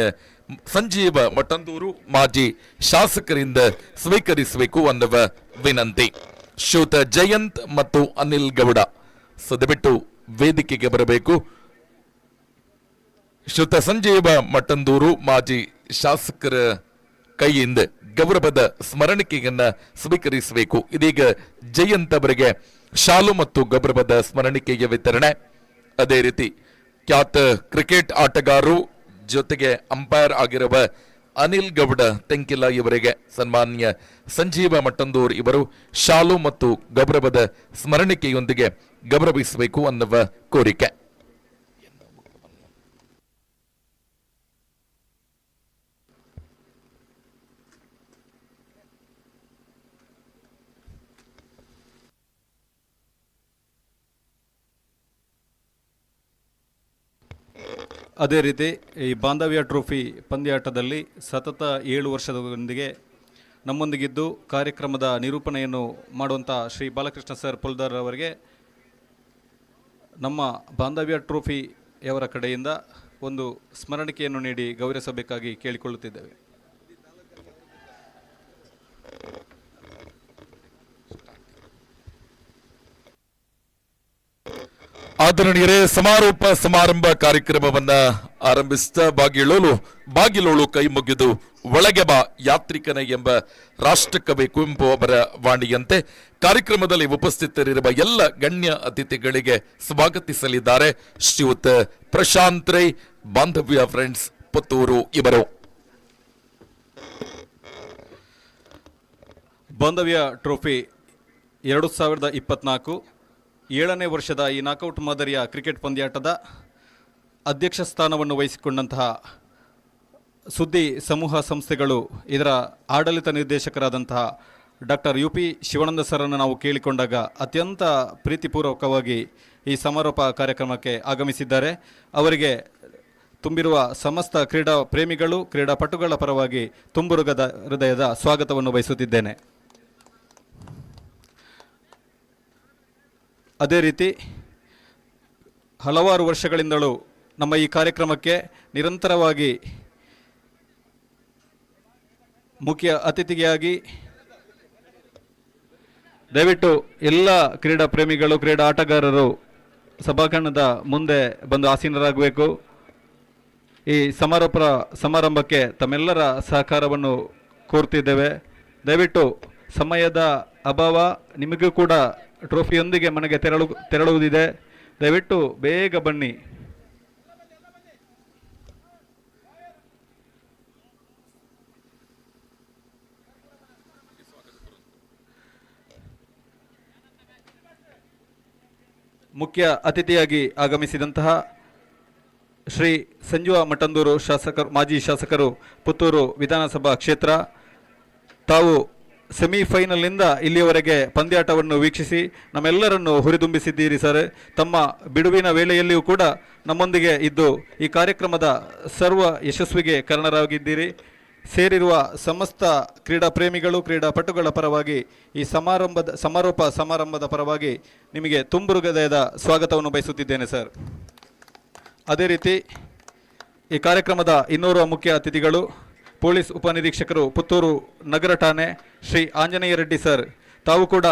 ಸಂಜೀವ ಮಠಂದೂರು ಮಾಜಿ ಶಾಸಕರಿಂದ ಸ್ವೀಕರಿಸಬೇಕು ಅನ್ನುವ ವಿನಂತಿ. ಶ್ರೋತ ಜಯಂತ್ ಮತ್ತು ಅನಿಲ್ ಗೌಡ ಸದಬಿಟ್ಟು ವೇದಿಕೆಗೆ ಬರಬೇಕು. ಶ್ರುತ ಸಂಜೀವ ಮಠಂದೂರು ಮಾಜಿ ಶಾಸಕರ ಕೈಯಿಂದ ಗೌರವದ ಸ್ಮರಣಿಕೆಯನ್ನ ಸ್ವೀಕರಿಸಬೇಕು. ಇದೀಗ ಜಯಂತ್ ಅವರಿಗೆ ಶಾಲು ಮತ್ತು ಗೌರವದ ಸ್ಮರಣಿಕೆಯ ವಿತರಣೆ. ಅದೇ ರೀತಿ ಖ್ಯಾತ ಕ್ರಿಕೆಟ್ ಆಟಗಾರರು ಜೊತೆಗೆ ಅಂಪೈರ್ ಆಗಿರುವ ಅನಿಲ್ ಗೌಡ ತೆಂಕಿಲ ಇವರಿಗೆ ಸನ್ಮಾನ್ಯ ಸಂಜೀವ ಮಠಂದೂರ್ ಇವರು ಶಾಲು ಮತ್ತು ಗೌರವದ ಸ್ಮರಣಿಕೆಯೊಂದಿಗೆ ಗೌರವಿಸಬೇಕು ಅನ್ನುವ ಕೋರಿಕೆ. ಅದೇ ರೀತಿ ಈ ಬಾಂಧವ್ಯ ಟ್ರೋಫಿ ಪಂದ್ಯಾಟದಲ್ಲಿ ಸತತ 7 ವರ್ಷದೊಂದಿಗೆ ನಮ್ಮೊಂದಿಗಿದ್ದು ಕಾರ್ಯಕ್ರಮದ ನಿರೂಪಣೆಯನ್ನು ಮಾಡುವಂಥ ಶ್ರೀ ಬಾಲಕೃಷ್ಣ ಸರ್ ಪುಲ್ದಾರ್ ಅವರಿಗೆ ನಮ್ಮ ಬಾಂಧವ್ಯ ಟ್ರೋಫಿಯವರ ಕಡೆಯಿಂದ ಒಂದು ಸ್ಮರಣಿಕೆಯನ್ನು ನೀಡಿ ಗೌರವಿಸಬೇಕಾಗಿ ಕೇಳಿಕೊಳ್ಳುತ್ತಿದ್ದೇವೆ. ಆದರಣೀಯರೇ, ಸಮಾರೋಪ ಸಮಾರಂಭ ಕಾರ್ಯಕ್ರಮವನ್ನ ಆರಂಭಿಸಿದ ಬಾಗಿಲೋಳು ಕೈ ಮುಗಿದು ಒಳಗೆ ಬಾ ಯಾತ್ರಿಕನ ಎಂಬ ರಾಷ್ಟ್ರಕವಿ ಕುವೆಂಪು ಅವರ ವಾಣಿಯಂತೆ ಕಾರ್ಯಕ್ರಮದಲ್ಲಿ ಉಪಸ್ಥಿತರಿರುವ ಎಲ್ಲ ಗಣ್ಯ ಅತಿಥಿಗಳಿಗೆ ಸ್ವಾಗತಿಸಲಿದ್ದಾರೆ ಶ್ರೀಯುತ ಪ್ರಶಾಂತ್ ರೈ, ಬಾಂಧವ್ಯ ಫ್ರೆಂಡ್ಸ್ ಪುತ್ತೂರು ಇವರು. ಬಾಂಧವ್ಯ ಟ್ರೋಫಿ 2024 7ನೇ ವರ್ಷದ ಈ ನಾಕೌಟ್ ಮಾದರಿಯ ಕ್ರಿಕೆಟ್ ಪಂದ್ಯಾಟದ ಅಧ್ಯಕ್ಷ ಸ್ಥಾನವನ್ನು ವಹಿಸಿಕೊಂಡಂತಹ ಸುದ್ದಿ ಸಮೂಹ ಸಂಸ್ಥೆಗಳು ಇದರ ಆಡಳಿತ ನಿರ್ದೇಶಕರಾದಂತಹ ಡಾಕ್ಟರ್ UP ಶಿವಾನಂದ ಸರನ್ನು ನಾವು ಕೇಳಿಕೊಂಡಾಗ ಅತ್ಯಂತ ಪ್ರೀತಿಪೂರ್ವಕವಾಗಿ ಈ ಸಮಾರೋಪ ಕಾರ್ಯಕ್ರಮಕ್ಕೆ ಆಗಮಿಸಿದ್ದಾರೆ. ಅವರಿಗೆ ತುಂಬಿರುವ ಸಮಸ್ತ ಕ್ರೀಡಾ ಪ್ರೇಮಿಗಳು ಕ್ರೀಡಾಪಟುಗಳ ಪರವಾಗಿ ಹೃದಯದ ಸ್ವಾಗತವನ್ನು ಬಯಸುತ್ತಿದ್ದೇನೆ. ಅದೇ ರೀತಿ ಹಲವಾರು ವರ್ಷಗಳಿಂದಲೂ ನಮ್ಮ ಈ ಕಾರ್ಯಕ್ರಮಕ್ಕೆ ನಿರಂತರವಾಗಿ ಮುಖ್ಯ ಅತಿಥಿಯಾಗಿ ದಯವಿಟ್ಟು ಎಲ್ಲ ಕ್ರೀಡಾ ಪ್ರೇಮಿಗಳು ಕ್ರೀಡಾ ಆಟಗಾರರು ಸಭಾಂಗಣದ ಮುಂದೆ ಬಂದು ಆಸೀನರಾಗಬೇಕು. ಈ ಸಮಾರಂಭಕ್ಕೆ ತಮ್ಮೆಲ್ಲರ ಸಹಕಾರವನ್ನು ಕೋರ್ತಿದ್ದೇವೆ. ದಯವಿಟ್ಟು ಸಮಯದ ಅಭಾವ, ನಿಮಗೂ ಕೂಡ ಟ್ರೋಫಿಯೊಂದಿಗೆ ಮನೆಗೆ ತೆರಳುವುದಿದೆ. ದಯವಿಟ್ಟು ಬೇಗ ಬನ್ನಿ. ಮುಖ್ಯ ಅತಿಥಿಯಾಗಿ ಆಗಮಿಸಿದಂತಹ ಶ್ರೀ ಸಂಜೀವ ಮಠಂದೂರು ಮಾಜಿ ಶಾಸಕರು, ಪುತ್ತೂರು ವಿಧಾನಸಭಾ ಕ್ಷೇತ್ರ, ತಾವು ಸೆಮಿಫೈನಲ್ನಿಂದ ಇಲ್ಲಿಯವರೆಗೆ ಪಂದ್ಯಾಟವನ್ನು ವೀಕ್ಷಿಸಿ ನಮ್ಮೆಲ್ಲರನ್ನು ಹುರಿದುಂಬಿಸಿದ್ದೀರಿ ಸರ್. ತಮ್ಮ ಬಿಡುವಿನ ವೇಳೆಯಲ್ಲಿಯೂ ಕೂಡ ನಮ್ಮೊಂದಿಗೆ ಇದ್ದು ಈ ಕಾರ್ಯಕ್ರಮದ ಸರ್ವ ಯಶಸ್ವಿಗೆ ಕಾರಣರಾಗಿದ್ದೀರಿ. ಸೇರಿರುವ ಸಮಸ್ತ ಕ್ರೀಡಾ ಪ್ರೇಮಿಗಳು, ಕ್ರೀಡಾಪಟುಗಳ ಪರವಾಗಿ ಈ ಸಮಾರೋಪ ಸಮಾರಂಭದ ಪರವಾಗಿ ನಿಮಗೆ ತುಂಬು ಹೃದಯದ ಸ್ವಾಗತವನ್ನು ಬಯಸುತ್ತಿದ್ದೇನೆ ಸರ್. ಅದೇ ರೀತಿ ಈ ಕಾರ್ಯಕ್ರಮದ ಇನ್ನೋರ್ವ ಮುಖ್ಯ ಅತಿಥಿಗಳು ಪೊಲೀಸ್ ಉಪನಿರೀಕ್ಷಕರು ಪುತ್ತೂರು ನಗರ ಠಾಣೆ ಶ್ರೀ ಆಂಜನೇಯ ರೆಡ್ಡಿ ಸರ್. ತಾವು ಕೂಡ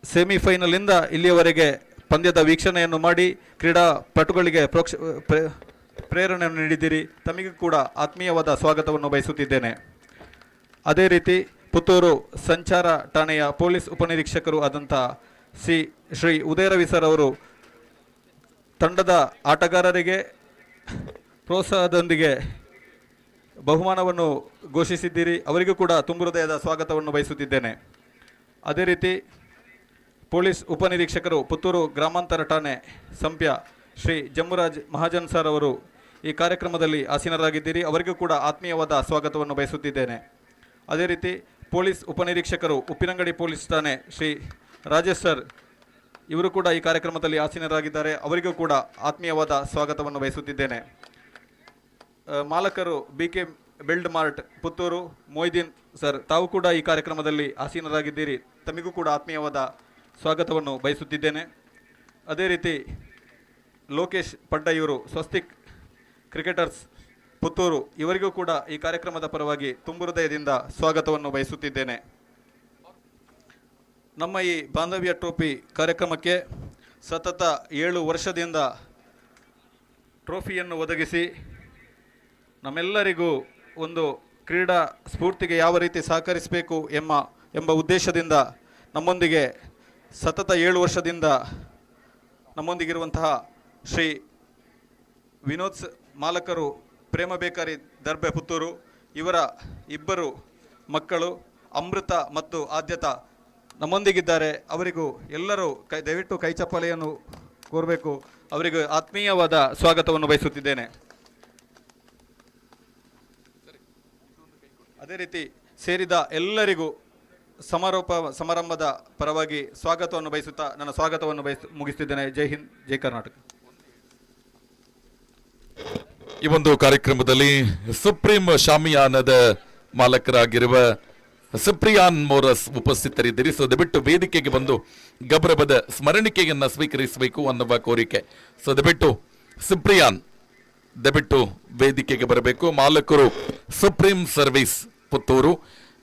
ಸೆಮಿಫೈನಲ್ನಿಂದ ಇಲ್ಲಿಯವರೆಗೆ ಪಂದ್ಯದ ವೀಕ್ಷಣೆಯನ್ನು ಮಾಡಿ ಕ್ರೀಡಾಪಟುಗಳಿಗೆ ಪ್ರೇರಣೆಯನ್ನು ನೀಡಿದ್ದೀರಿ. ತಮಗೂ ಕೂಡ ಆತ್ಮೀಯವಾದ ಸ್ವಾಗತವನ್ನು ಬಯಸುತ್ತಿದ್ದೇನೆ. ಅದೇ ರೀತಿ ಪುತ್ತೂರು ಸಂಚಾರ ಠಾಣೆಯ ಪೊಲೀಸ್ ಉಪನಿರೀಕ್ಷಕರು ಆದಂಥ ಶ್ರೀ ಉದಯರವಿ ಸರ್ ಅವರು ತಂಡದ ಆಟಗಾರರಿಗೆ ಪ್ರೋತ್ಸಾಹದೊಂದಿಗೆ ಬಹುಮಾನವನ್ನು ಘೋಷಿಸಿದ್ದೀರಿ. ಅವರಿಗೂ ಕೂಡ ತುಂಬು ಹೃದಯದ ಸ್ವಾಗತವನ್ನು ಬಯಸುತ್ತಿದ್ದೇನೆ. ಅದೇ ರೀತಿ ಪೊಲೀಸ್ ಉಪನಿರೀಕ್ಷಕರು ಪುತ್ತೂರು ಗ್ರಾಮಾಂತರ ಠಾಣೆ ಸಂಪ್ಯ ಶ್ರೀ ಜಮ್ಮುರಾಜ್ ಮಹಾಜನ್ ಸರ್ ಅವರು ಈ ಕಾರ್ಯಕ್ರಮದಲ್ಲಿ ಆಸೀನರಾಗಿದ್ದೀರಿ. ಅವರಿಗೂ ಕೂಡ ಆತ್ಮೀಯವಾದ ಸ್ವಾಗತವನ್ನು ಬಯಸುತ್ತಿದ್ದೇನೆ. ಅದೇ ರೀತಿ ಪೊಲೀಸ್ ಉಪನಿರೀಕ್ಷಕರು ಉಪ್ಪಿನಂಗಡಿ ಪೊಲೀಸ್ ಠಾಣೆ ಶ್ರೀ ರಾಜೇಶ್ ಸರ್ ಇವರು ಕೂಡ ಈ ಕಾರ್ಯಕ್ರಮದಲ್ಲಿ ಆಸೀನರಾಗಿದ್ದಾರೆ. ಅವರಿಗೂ ಕೂಡ ಆತ್ಮೀಯವಾದ ಸ್ವಾಗತವನ್ನು ಬಯಸುತ್ತಿದ್ದೇನೆ. ಮಾಲಕರು BK build mart Puttur Moideen sir ತಾವು ಕೂಡ ಈ ಕಾರ್ಯಕ್ರಮದಲ್ಲಿ ಆಸೀನರಾಗಿದ್ದೀರಿ. ತಮಗೂ ಕೂಡ ಆತ್ಮೀಯವಾದ ಸ್ವಾಗತವನ್ನು ಬಯಸುತ್ತಿದ್ದೇನೆ. ಅದೇ ರೀತಿ ಲೋಕೇಶ್ ಪಡ್ಡಯೂರು ಸ್ವಸ್ತಿಕ್ ಕ್ರಿಕೆಟರ್ಸ್ ಪುತ್ತೂರು ಇವರಿಗೂ ಕೂಡ ಈ ಕಾರ್ಯಕ್ರಮದ ಪರವಾಗಿ ತುಂಬು ಹೃದಯದಿಂದ ಸ್ವಾಗತವನ್ನು ಬಯಸುತ್ತಿದ್ದೇನೆ. ನಮ್ಮ ಈ ಬಾಂಧವ್ಯ ಟ್ರೋಫಿ ಕಾರ್ಯಕ್ರಮಕ್ಕೆ ಸತತ 7 ವರ್ಷದಿಂದ ಟ್ರೋಫಿಯನ್ನು ಒದಗಿಸಿ ನಮ್ಮೆಲ್ಲರಿಗೂ ಒಂದು ಕ್ರೀಡಾ ಸ್ಫೂರ್ತಿಗೆ ಯಾವ ರೀತಿ ಸಹಕರಿಸಬೇಕು ಎಂಬ ಉದ್ದೇಶದಿಂದ ನಮ್ಮೊಂದಿಗೆ ಸತತ 7 ವರ್ಷದಿಂದ ನಮ್ಮೊಂದಿಗಿರುವಂತಹ ಶ್ರೀ ವಿನೋದ್ ಮಾಲಕರು ಪ್ರೇಮ ಬೇಕರಿ ದರ್ಬೆ ಪುತ್ತೂರು ಇವರ ಇಬ್ಬರು ಮಕ್ಕಳು ಅಮೃತ ಮತ್ತು ಆದ್ಯತಾ ನಮ್ಮೊಂದಿಗಿದ್ದಾರೆ. ಅವರಿಗೂ ಎಲ್ಲರೂ ದಯವಿಟ್ಟು ಕೈ ಚಪ್ಪಾಳೆಯನ್ನು ಕೋರಬೇಕು. ಅವರಿಗೂ ಆತ್ಮೀಯವಾದ ಸ್ವಾಗತವನ್ನು ಬಯಸುತ್ತಿದ್ದೇನೆ. ಅದೇ ರೀತಿ ಸೇರಿದ ಎಲ್ಲರಿಗೂ ಸಮಾರಂಭದ ಪರವಾಗಿ ಸ್ವಾಗತವನ್ನು ಬಯಸುತ್ತಾ ನನ್ನ ಸ್ವಾಗತವನ್ನು ಮುಗಿಸುತ್ತಿದ್ದೇನೆ. ಜೈ ಹಿಂದ್, ಜೈ ಕರ್ನಾಟಕ. ಈ ಒಂದು ಕಾರ್ಯಕ್ರಮದಲ್ಲಿ ಸುಪ್ರೀಂ ಶಾಮಿಯಾನದ ಮಾಲಕರಾಗಿರುವ ಸಿಪ್ರಿಯಾನ್ ಮೋರಸ್ ಉಪಸ್ಥಿತರಿದ್ದೀರಿ. ಸೊ ದಯವಿಟ್ಟು ವೇದಿಕೆಗೆ ಬಂದು ಗೌರವದ ಸ್ಮರಣಿಕೆಯನ್ನ ಸ್ವೀಕರಿಸಬೇಕು ಅನ್ನುವ ಕೋರಿಕೆ. ಸೊ ದಯವಿಟ್ಟು ಸಿಪ್ರಿಯಾನ್ ದಯವಿಟ್ಟು ವೇದಿಕೆಗೆ ಬರಬೇಕು. ಮಾಲಕರು ಸುಪ್ರೀಂ ಸರ್ವಿಸ್ ಪುತ್ತೂರು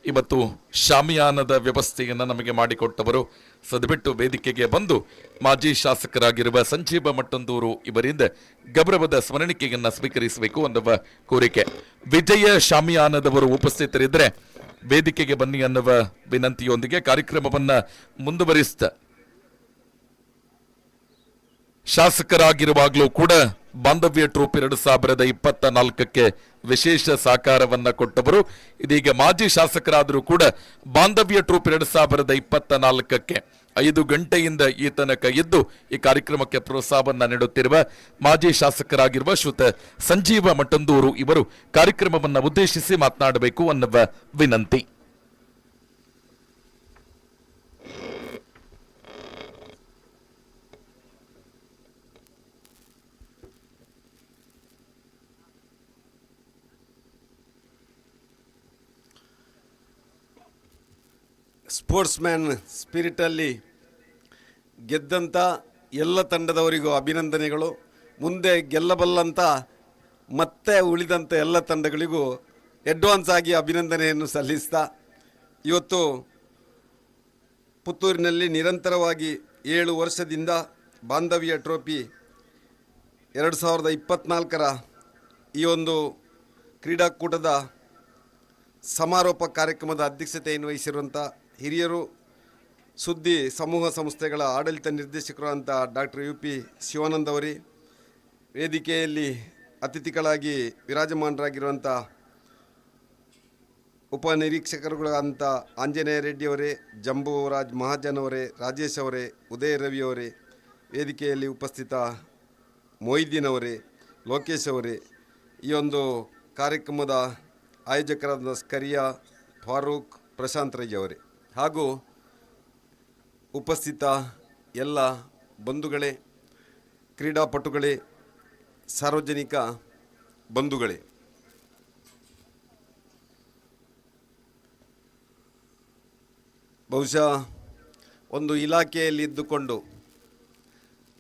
ಇವತ್ತು ಶಾಮಿಯಾನದ ವ್ಯವಸ್ಥೆಯನ್ನು ನಮಗೆ ಮಾಡಿಕೊಟ್ಟವರು. ಸೊ ದಯವಿಟ್ಟು ವೇದಿಕೆಗೆ ಬಂದು ಮಾಜಿ ಶಾಸಕರಾಗಿರುವ ಸಂಜೀವ ಮಟ್ಟಂದೂರು ಇವರಿಂದ ಗೌರವದ ಸ್ಮರಣಿಕೆಯನ್ನ ಸ್ವೀಕರಿಸಬೇಕು ಅನ್ನುವ ಕೋರಿಕೆ. ವಿಜಯ ಶಾಮಿಯಾನದವರು ಉಪಸ್ಥಿತರಿದ್ದರೆ ವೇದಿಕೆಗೆ ಬನ್ನಿ ಅನ್ನುವ ವಿನಂತಿಯೊಂದಿಗೆ ಕಾರ್ಯಕ್ರಮವನ್ನ ಮುಂದುವರಿಸಿದ ಶಾಸಕರಾಗಿರುವಾಗಲೂ ಕೂಡ ಬಾಂಧವ್ಯ ಟ್ರೋಫಿ 2024ಕ್ಕೆ ವಿಶೇಷ ಸಹಕಾರವನ್ನ ಕೊಟ್ಟವರು. ಇದೀಗ ಮಾಜಿ ಶಾಸಕರಾದರೂ ಕೂಡ ಬಾಂಧವ್ಯ ಟ್ರೋಫಿ 2024ಕ್ಕೆ 5 ಗಂಟೆಯಿಂದ ಈ ತನಕ ಇದ್ದು ಈ ಕಾರ್ಯಕ್ರಮಕ್ಕೆ ಪ್ರೋತ್ಸಾಹವನ್ನ ನೀಡುತ್ತಿರುವ ಮಾಜಿ ಶಾಸಕರಾಗಿರುವ ಶ್ರೀಯುತ ಸಂಜೀವ ಮಟ್ಟಂದೂರು ಇವರು ಕಾರ್ಯಕ್ರಮವನ್ನು ಉದ್ದೇಶಿಸಿ ಮಾತನಾಡಬೇಕು ಅನ್ನುವ ವಿನಂತಿ. ಸ್ಪೋರ್ಟ್ಸ್ ಮ್ಯಾನ್ ಸ್ಪಿರಿಟಲ್ಲಿ ಗೆದ್ದಂಥ ಎಲ್ಲ ತಂಡದವರಿಗೂ ಅಭಿನಂದನೆಗಳು. ಮುಂದೆ ಗೆಲ್ಲಬಲ್ಲಂಥ ಮತ್ತೆ ಉಳಿದಂಥ ಎಲ್ಲ ತಂಡಗಳಿಗೂ ಅಡ್ವಾನ್ಸ್ ಆಗಿ ಅಭಿನಂದನೆಯನ್ನು ಸಲ್ಲಿಸ್ತಾ, ಇವತ್ತು ಪುತ್ತೂರಿನಲ್ಲಿ ನಿರಂತರವಾಗಿ 7 ವರ್ಷದಿಂದ ಬಾಂಧವ್ಯ ಟ್ರೋಫಿ 2024ರ ಈ ಒಂದು ಕ್ರೀಡಾಕೂಟದ ಸಮಾರೋಪ ಕಾರ್ಯಕ್ರಮದ ಅಧ್ಯಕ್ಷತೆಯನ್ನು ವಹಿಸಿರುವಂಥ ಹಿರಿಯರು, ಸುದ್ದಿ ಸಮೂಹ ಸಂಸ್ಥೆಗಳ ಆಡಳಿತ ನಿರ್ದೇಶಕರು ಅಂತ ಡಾಕ್ಟರ್ UP ಶಿವಾನಂದ್ ಅವರೇ, ವೇದಿಕೆಯಲ್ಲಿ ಅತಿಥಿಗಳಾಗಿ ವಿರಾಜಮಾನರಾಗಿರುವಂಥ ಉಪನಿರೀಕ್ಷಕರುಗಳಂತ ಆಂಜನೇಯ ರೆಡ್ಡಿ ಅವರೇ, ಜಂಬೂರಾಜ್ ಮಹಾಜನ್ ಅವರೇ, ರಾಜೇಶ್ ಅವರೇ, ಉದಯ ರವಿ ಅವರೇ, ವೇದಿಕೆಯಲ್ಲಿ ಉಪಸ್ಥಿತ ಮೊಯ್ದೀನ್ ಅವರೇ, ಲೋಕೇಶ್ ಅವರೇ, ಈ ಒಂದು ಕಾರ್ಯಕ್ರಮದ ಆಯೋಜಕರಾದ ಸ್ಕರಿಯಾ, ಫಾರೂಕ್, ಪ್ರಶಾಂತ್ ರೈ ಅವರೇ ಹಾಗೂ ಉಪಸ್ಥಿತ ಎಲ್ಲ ಬಂಧುಗಳೇ, ಕ್ರೀಡಾಪಟುಗಳೇ, ಸಾರ್ವಜನಿಕ ಬಂಧುಗಳೇ, ಬಹುಶಃ ಒಂದು ಇಲಾಖೆಯಲ್ಲಿ ಇದ್ದುಕೊಂಡು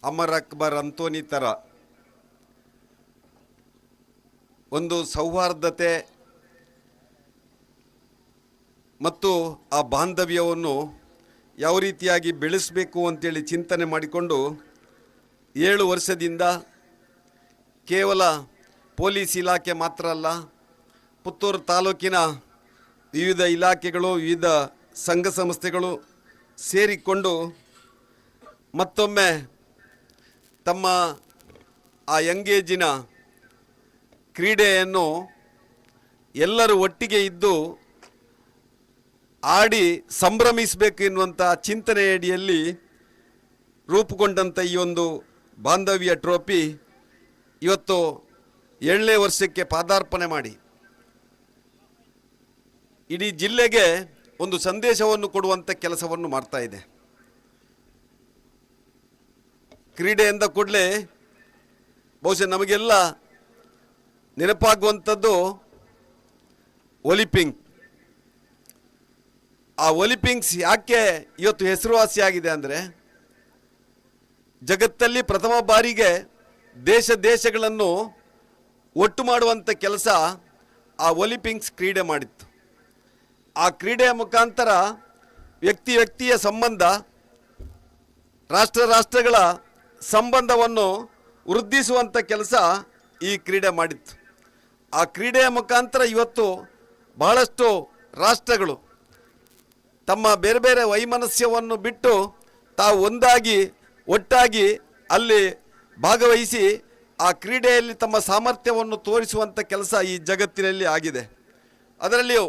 ಅಮರ್ ಅಕ್ಬರ್ ಅಂತೋನಿ ಥರ ಒಂದು ಸೌಹಾರ್ದತೆ ಮತ್ತು ಆ ಬಾಂಧವ್ಯವನ್ನು ಯಾವ ರೀತಿಯಾಗಿ ಬೆಳೆಸಬೇಕು ಅಂತೇಳಿ ಚಿಂತನೆ ಮಾಡಿಕೊಂಡು 7 ವರ್ಷದಿಂದ ಕೇವಲ ಪೊಲೀಸ್ ಇಲಾಖೆ ಮಾತ್ರ ಅಲ್ಲ, ಪುತ್ತೂರು ತಾಲೂಕಿನ ವಿವಿಧ ಇಲಾಖೆಗಳು, ವಿವಿಧ ಸಂಘ ಸಂಸ್ಥೆಗಳು ಸೇರಿಕೊಂಡು ಮತ್ತೊಮ್ಮೆ ತಮ್ಮ ಆ ಯಂಗೇಜಿನ ಕ್ರೀಡೆಯನ್ನು ಎಲ್ಲರೂ ಒಟ್ಟಿಗೆ ಇದ್ದು ಆಡಿ ಸಂಭ್ರಮಿಸಬೇಕು ಎನ್ನುವಂಥ ಚಿಂತನೆಯಡಿಯಲ್ಲಿ ರೂಪುಗೊಂಡಂಥ ಈ ಒಂದು ಬಾಂಧವ್ಯ ಟ್ರೋಫಿ ಇವತ್ತು 7ನೇ ವರ್ಷಕ್ಕೆ ಪಾದಾರ್ಪಣೆ ಮಾಡಿ ಇಡೀ ಜಿಲ್ಲೆಗೆ ಒಂದು ಸಂದೇಶವನ್ನು ಕೊಡುವಂಥ ಕೆಲಸವನ್ನು ಮಾಡ್ತಾ ಇದೆ. ಕ್ರೀಡೆ ಎಂದ ಕೂಡಲೇ ಬಹುಶಃ ನಮಗೆಲ್ಲ ನೆನಪಾಗುವಂಥದ್ದು ಒಲಿಂಪಿಕ್. ಆ ಒಲಿಂಪಿಕ್ಸ್ ಯಾಕೆ ಇವತ್ತು ಹೆಸರುವಾಸಿಯಾಗಿದೆ ಅಂದರೆ, ಜಗತ್ತಲ್ಲಿ ಪ್ರಥಮ ಬಾರಿಗೆ ದೇಶಗಳನ್ನು ಒಟ್ಟು ಮಾಡುವಂಥ ಕೆಲಸ ಆ ಒಲಿಂಪಿಕ್ಸ್ ಕ್ರೀಡೆ ಮಾಡಿತ್ತು. ಆ ಕ್ರೀಡೆಯ ಮುಖಾಂತರ ವ್ಯಕ್ತಿಯ ಸಂಬಂಧ, ರಾಷ್ಟ್ರಗಳ ಸಂಬಂಧವನ್ನು ವೃದ್ಧಿಸುವಂಥ ಕೆಲಸ ಈ ಕ್ರೀಡೆ ಮಾಡಿತ್ತು. ಆ ಕ್ರೀಡೆಯ ಮುಖಾಂತರ ಇವತ್ತು ಬಹಳಷ್ಟು ರಾಷ್ಟ್ರಗಳು ತಮ್ಮ ಬೇರೆ ಬೇರೆ ವೈಮನಸ್ಯವನ್ನು ಬಿಟ್ಟು ತಾವು ಒಂದಾಗಿ ಒಟ್ಟಾಗಿ ಅಲ್ಲಿ ಭಾಗವಹಿಸಿ ಆ ಕ್ರೀಡೆಯಲ್ಲಿ ತಮ್ಮ ಸಾಮರ್ಥ್ಯವನ್ನು ತೋರಿಸುವಂಥ ಕೆಲಸ ಈ ಜಗತ್ತಿನಲ್ಲಿ ಆಗಿದೆ. ಅದರಲ್ಲಿಯೂ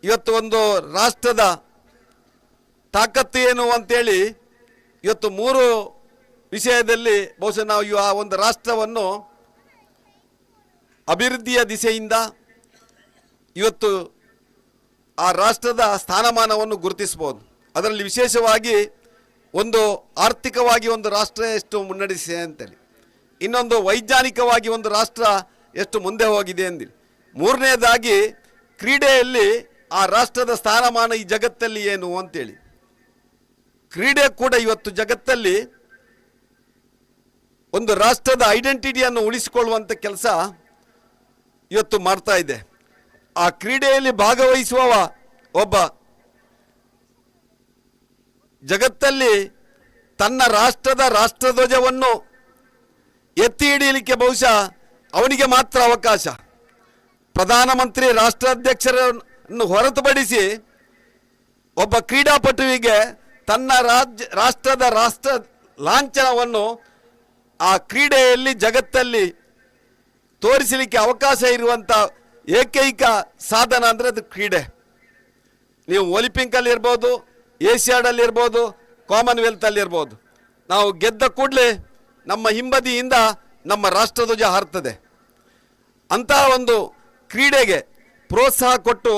ಇವತ್ತು ಒಂದು ರಾಷ್ಟ್ರದ ತಾಕತ್ತು ಏನು ಅಂತೇಳಿ ಇವತ್ತು 3 ವಿಷಯದಲ್ಲಿ ಬಹುಶಃ ನಾವು ಆ ಒಂದು ರಾಷ್ಟ್ರವನ್ನು ಅಭಿವೃದ್ಧಿಯ ದಿಸೆಯಿಂದ ಇವತ್ತು ಆ ರಾಷ್ಟ್ರದ ಸ್ಥಾನಮಾನವನ್ನು ಗುರುತಿಸ್ಬೋದು. ಅದರಲ್ಲಿ ವಿಶೇಷವಾಗಿ ಒಂದು ಆರ್ಥಿಕವಾಗಿ ಒಂದು ರಾಷ್ಟ್ರ ಎಷ್ಟು ಮುನ್ನಡೆಸಿದೆ ಅಂತೇಳಿ, ಇನ್ನೊಂದು ವೈಜ್ಞಾನಿಕವಾಗಿ ಒಂದು ರಾಷ್ಟ್ರ ಎಷ್ಟು ಮುಂದೆ ಹೋಗಿದೆ ಅಂದೇಳಿ, 3ನೇದಾಗಿ ಕ್ರೀಡೆಯಲ್ಲಿ ಆ ರಾಷ್ಟ್ರದ ಸ್ಥಾನಮಾನ ಈ ಜಗತ್ತಲ್ಲಿ ಏನು ಅಂತೇಳಿ. ಕ್ರೀಡೆ ಕೂಡ ಇವತ್ತು ಜಗತ್ತಲ್ಲಿ ಒಂದು ರಾಷ್ಟ್ರದ ಐಡೆಂಟಿಟಿಯನ್ನು ಉಳಿಸಿಕೊಳ್ಳುವಂಥ ಕೆಲಸ ಇವತ್ತು ಮಾಡ್ತಾ ಇದೆ. ಆ ಕ್ರೀಡೆಯಲ್ಲಿ ಭಾಗವಹಿಸುವವ ಒಬ್ಬ ಜಗತ್ತಲ್ಲಿ ತನ್ನ ರಾಷ್ಟ್ರಧ್ವಜವನ್ನು ಎತ್ತಿ ಹಿಡಿಯಲಿಕ್ಕೆ ಬಹುಶಃ ಅವನಿಗೆ ಮಾತ್ರ ಅವಕಾಶ. ಪ್ರಧಾನಮಂತ್ರಿ, ರಾಷ್ಟ್ರಾಧ್ಯಕ್ಷರನ್ನು ಹೊರತುಪಡಿಸಿ ಒಬ್ಬ ಕ್ರೀಡಾಪಟುವಿಗೆ ತನ್ನ ರಾಷ್ಟ್ರ ಲಾಂಛನವನ್ನು ಆ ಕ್ರೀಡೆಯಲ್ಲಿ ಜಗತ್ತಲ್ಲಿ ತೋರಿಸಲಿಕ್ಕೆ ಅವಕಾಶ ಇರುವಂಥ ಏಕೈಕ ಸಾಧನ ಅಂದರೆ ಅದು ಕ್ರೀಡೆ. ನೀವು ಒಲಿಂಪಿಕಲ್ಲಿ ಇರ್ಬೋದು, ಏಷ್ಯಾಡಲ್ಲಿ ಇರ್ಬೋದು, ಕಾಮನ್ವೆಲ್ತಲ್ಲಿ ಇರ್ಬೋದು, ನಾವು ಗೆದ್ದ ಕೂಡಲೇ ನಮ್ಮ ಹಿಂಬದಿಯಿಂದ ನಮ್ಮ ರಾಷ್ಟ್ರಧ್ವಜ ಹಾರ್ತದೆ. ಅಂತಹ ಒಂದು ಕ್ರೀಡೆಗೆ ಪ್ರೋತ್ಸಾಹ ಕೊಟ್ಟು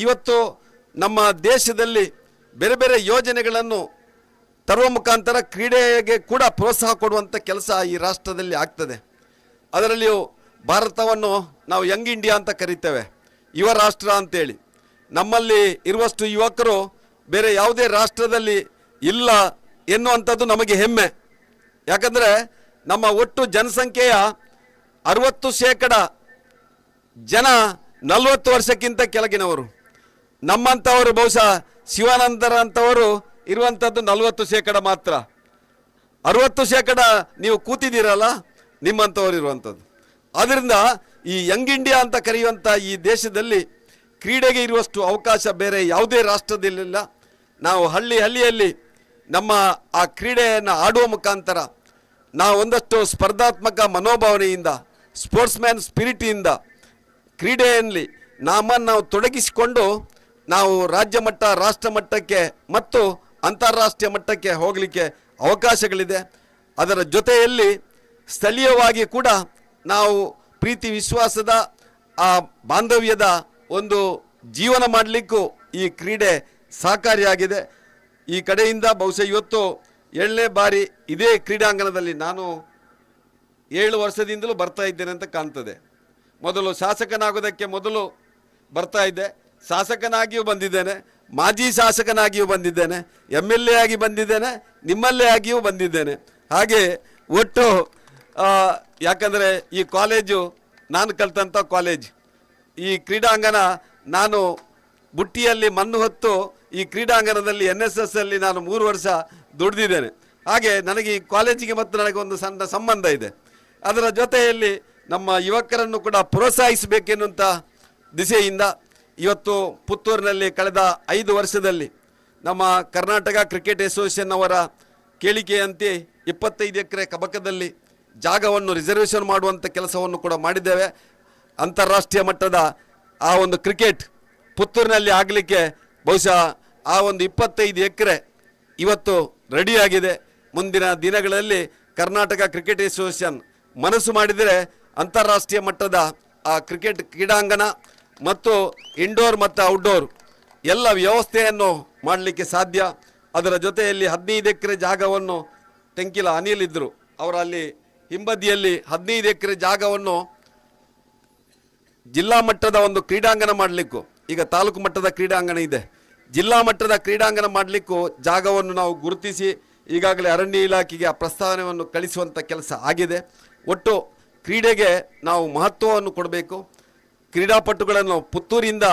ಇವತ್ತು ನಮ್ಮ ದೇಶದಲ್ಲಿ ಬೇರೆ ಬೇರೆ ಯೋಜನೆಗಳನ್ನು ತರುವ ಮುಖಾಂತರ ಕ್ರೀಡೆಗೆ ಕೂಡ ಪ್ರೋತ್ಸಾಹ ಕೊಡುವಂಥ ಕೆಲಸ ಈ ರಾಷ್ಟ್ರದಲ್ಲಿ ಆಗ್ತದೆ. ಅದರಲ್ಲಿಯೂ ಭಾರತವನ್ನು ನಾವು ಯಂಗ್ ಇಂಡಿಯಾ ಅಂತ ಕರಿತೇವೆ, ಯುವ ರಾಷ್ಟ್ರ ಅಂತೇಳಿ. ನಮ್ಮಲ್ಲಿ ಇರುವಷ್ಟು ಯುವಕರು ಬೇರೆ ಯಾವುದೇ ರಾಷ್ಟ್ರದಲ್ಲಿ ಇಲ್ಲ ಎನ್ನುವಂಥದ್ದು ನಮಗೆ ಹೆಮ್ಮೆ. ಯಾಕಂದರೆ ನಮ್ಮ ಒಟ್ಟು ಜನಸಂಖ್ಯೆಯ 60% ಜನ 40 ವರ್ಷಕ್ಕಿಂತ ಕೆಳಗಿನವರು. ನಮ್ಮಂಥವರು ಬಹುಶಃ ಶಿವಾನಂದರ ಅಂಥವರು ಇರುವಂಥದ್ದು 40% ಮಾತ್ರ. 60% ನೀವು ಕೂತಿದ್ದೀರಲ್ಲ, ನಿಮ್ಮಂಥವ್ರು ಇರುವಂಥದ್ದು. ಆದ್ದರಿಂದ ಈ ಯಂಗ್ ಇಂಡಿಯಾ ಅಂತ ಕರೆಯುವಂಥ ಈ ದೇಶದಲ್ಲಿ ಕ್ರೀಡೆಗೆ ಇರುವಷ್ಟು ಅವಕಾಶ ಬೇರೆ ಯಾವುದೇ ರಾಷ್ಟ್ರದಲ್ಲಿಲ್ಲ. ನಾವು ಹಳ್ಳಿಯಲ್ಲಿ ನಮ್ಮ ಆ ಕ್ರೀಡೆಯನ್ನು ಆಡುವ ಮುಖಾಂತರ ನಾವು ಒಂದಷ್ಟು ಸ್ಪರ್ಧಾತ್ಮಕ ಮನೋಭಾವನೆಯಿಂದ, ಸ್ಪೋರ್ಟ್ಸ್ಮ್ಯಾನ್ ಸ್ಪಿರಿಟಿಂದ ಕ್ರೀಡೆಯಲ್ಲಿ ನಾವು ತೊಡಗಿಸಿಕೊಂಡು ನಾವು ರಾಜ್ಯ ಮಟ್ಟ, ರಾಷ್ಟ್ರ ಮಟ್ಟಕ್ಕೆ ಮತ್ತು ಅಂತಾರಾಷ್ಟ್ರೀಯ ಮಟ್ಟಕ್ಕೆ ಹೋಗಲಿಕ್ಕೆ ಅವಕಾಶಗಳಿದೆ. ಅದರ ಜೊತೆಯಲ್ಲಿ ಸ್ಥಳೀಯವಾಗಿ ಕೂಡ ನಾವು ಪ್ರೀತಿ ವಿಶ್ವಾಸದ ಆ ಬಾಂಧವ್ಯದ ಒಂದು ಜೀವನ ಮಾಡಲಿಕ್ಕೂ ಈ ಕ್ರೀಡೆ ಸಹಕಾರಿಯಾಗಿದೆ. ಈ ಕಡೆಯಿಂದ ಬಹುಶಃ ಇವತ್ತು 7ನೇ ಬಾರಿ ಇದೇ ಕ್ರೀಡಾಂಗಣದಲ್ಲಿ ನಾನು 7 ವರ್ಷದಿಂದಲೂ ಬರ್ತಾ ಇದ್ದೇನೆ ಅಂತ ಕಾಣ್ತದೆ. ಮೊದಲು ಶಾಸಕನಾಗೋದಕ್ಕೆ ಮೊದಲು ಬರ್ತಾ ಇದ್ದೆ, ಶಾಸಕನಾಗಿಯೂ ಬಂದಿದ್ದೇನೆ, ಮಾಜಿ ಶಾಸಕನಾಗಿಯೂ ಬಂದಿದ್ದೇನೆ, MLA ಆಗಿ ಬಂದಿದ್ದೇನೆ, ನಿಮ್ಮಲ್ಲೇ ಆಗಿಯೂ ಬಂದಿದ್ದೇನೆ. ಹಾಗೆ ಒಟ್ಟು ಯಾಕಂದರೆ ಈ ಕಾಲೇಜು ನಾನು ಕಲಿತಂಥ ಕಾಲೇಜ್, ಈ ಕ್ರೀಡಾಂಗಣ ನಾನು ಬುಟ್ಟಿಯಲ್ಲಿ ಮಣ್ಣು ಹೊತ್ತು ಈ ಕ್ರೀಡಾಂಗಣದಲ್ಲಿ NSS ಅಲ್ಲಿ ನಾನು 3 ವರ್ಷ ದುಡಿದಿದ್ದೇನೆ. ಹಾಗೆ ನನಗೆ ಈ ಕಾಲೇಜಿಗೆ ಮತ್ತು ನನಗೊಂದು ಸಣ್ಣ ಸಂಬಂಧ ಇದೆ. ಅದರ ಜೊತೆಯಲ್ಲಿ ನಮ್ಮ ಯುವಕರನ್ನು ಕೂಡ ಪ್ರೋತ್ಸಾಹಿಸಬೇಕೆನ್ನುವಂಥ ದಿಸೆಯಿಂದ ಇವತ್ತು ಪುತ್ತೂರಿನಲ್ಲಿ ಕಳೆದ 5 ವರ್ಷದಲ್ಲಿ ನಮ್ಮ ಕರ್ನಾಟಕ ಕ್ರಿಕೆಟ್ ಅಸೋಸಿಯೇಷನ್ ಅವರ ಕೇಳಿಕೆಯಂತೆ 25 ಎಕರೆ ಕಬಕದಲ್ಲಿ ಜಾಗವನ್ನು ರಿಸರ್ವೇಷನ್ ಮಾಡುವಂಥ ಕೆಲಸವನ್ನು ಕೂಡ ಮಾಡಿದ್ದೇವೆ. ಅಂತಾರಾಷ್ಟ್ರೀಯ ಮಟ್ಟದ ಆ ಒಂದು ಕ್ರಿಕೆಟ್ ಪುತ್ತೂರಿನಲ್ಲಿ ಆಗಲಿಕ್ಕೆ ಬಹುಶಃ ಆ ಒಂದು 25 ಎಕರೆ ಇವತ್ತು ರೆಡಿಯಾಗಿದೆ. ಮುಂದಿನ ದಿನಗಳಲ್ಲಿ ಕರ್ನಾಟಕ ಕ್ರಿಕೆಟ್ ಅಸೋಸಿಯೇಷನ್ ಮನಸ್ಸು ಮಾಡಿದರೆ ಅಂತಾರಾಷ್ಟ್ರೀಯ ಮಟ್ಟದ ಆ ಕ್ರಿಕೆಟ್ ಕ್ರೀಡಾಂಗಣ ಮತ್ತು ಇಂಡೋರ್ ಮತ್ತು ಔಟ್ಡೋರ್ ಎಲ್ಲ ವ್ಯವಸ್ಥೆಯನ್ನು ಮಾಡಲಿಕ್ಕೆ ಸಾಧ್ಯ. ಅದರ ಜೊತೆಯಲ್ಲಿ 15 ಎಕರೆ ಜಾಗವನ್ನು ತೆಂಕಿಲ ಅನಿಲ್ ಇದ್ದರು, ಅವರಲ್ಲಿ ಹಿಂಬದಿಯಲ್ಲಿ 15 ಎಕರೆ ಜಾಗವನ್ನು ಜಿಲ್ಲಾ ಮಟ್ಟದ ಒಂದು ಕ್ರೀಡಾಂಗಣ ಮಾಡಲಿಕ್ಕೂ, ಈಗ ತಾಲೂಕು ಮಟ್ಟದ ಕ್ರೀಡಾಂಗಣ ಇದೆ, ಜಿಲ್ಲಾ ಮಟ್ಟದ ಕ್ರೀಡಾಂಗಣ ಮಾಡಲಿಕ್ಕೂ ಜಾಗವನ್ನು ನಾವು ಗುರುತಿಸಿ ಈಗಾಗಲೇ ಅರಣ್ಯ ಇಲಾಖೆಗೆ ಆ ಪ್ರಸ್ತಾವನೆಯನ್ನು ಕಳಿಸುವಂಥ ಕೆಲಸ ಆಗಿದೆ. ಒಟ್ಟು ಕ್ರೀಡೆಗೆ ನಾವು ಮಹತ್ವವನ್ನು ಕೊಡಬೇಕು. ಕ್ರೀಡಾಪಟುಗಳನ್ನು ಪುತ್ತೂರಿಂದ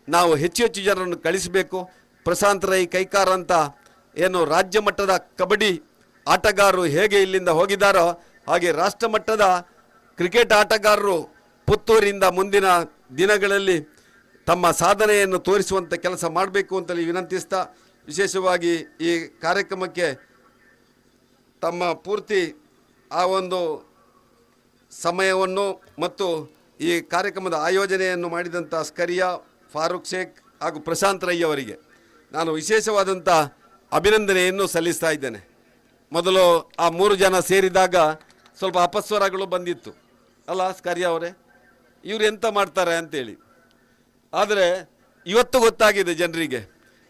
ನಾವು ಹೆಚ್ಚು ಹೆಚ್ಚು ಜನರನ್ನು ಕಳಿಸಬೇಕು. ಪ್ರಶಾಂತ್ ರೈ ಕೈಕಾರ ಅಂತ ಏನು ರಾಜ್ಯ ಮಟ್ಟದ ಕಬಡ್ಡಿ ಆಟಗಾರರು ಹೇಗೆ ಇಲ್ಲಿಂದ ಹೋಗಿದ್ದಾರೋ ಹಾಗೆ ರಾಷ್ಟ್ರ ಮಟ್ಟದ ಕ್ರಿಕೆಟ್ ಆಟಗಾರರು ಪುತ್ತೂರಿಂದ ಮುಂದಿನ ದಿನಗಳಲ್ಲಿ ತಮ್ಮ ಸಾಧನೆಯನ್ನು ತೋರಿಸುವಂಥ ಕೆಲಸ ಮಾಡಬೇಕು ಅಂತೇಳಿ ವಿನಂತಿಸ್ತಾ, ವಿಶೇಷವಾಗಿ ಈ ಕಾರ್ಯಕ್ರಮಕ್ಕೆ ತಮ್ಮ ಪೂರ್ತಿ ಆ ಒಂದು ಸಮಯವನ್ನು ಮತ್ತು ಈ ಕಾರ್ಯಕ್ರಮದ ಆಯೋಜನೆಯನ್ನು ಮಾಡಿದಂಥ ಸ್ಕರಿಯಾ, ಫಾರೂಕ್ ಶೇಖ್ ಹಾಗೂ ಪ್ರಶಾಂತ್ ರೈ ಅವರಿಗೆ ನಾನು ವಿಶೇಷವಾದಂಥ ಅಭಿನಂದನೆಯನ್ನು ಸಲ್ಲಿಸ್ತಾ ಇದ್ದೇನೆ. ಮೊದಲು ಆ 3 ಜನ ಸೇರಿದಾಗ ಸ್ವಲ್ಪ ಅಪಸ್ವರಗಳು ಬಂದಿತ್ತು, ಅಲ್ಲ ಸ್ಕರಿಯಾ ಅವರೇ, ಇವರು ಎಂತ ಮಾಡ್ತಾರೆ ಅಂತೇಳಿ. ಆದರೆ ಇವತ್ತು ಗೊತ್ತಾಗಿದೆ ಜನರಿಗೆ,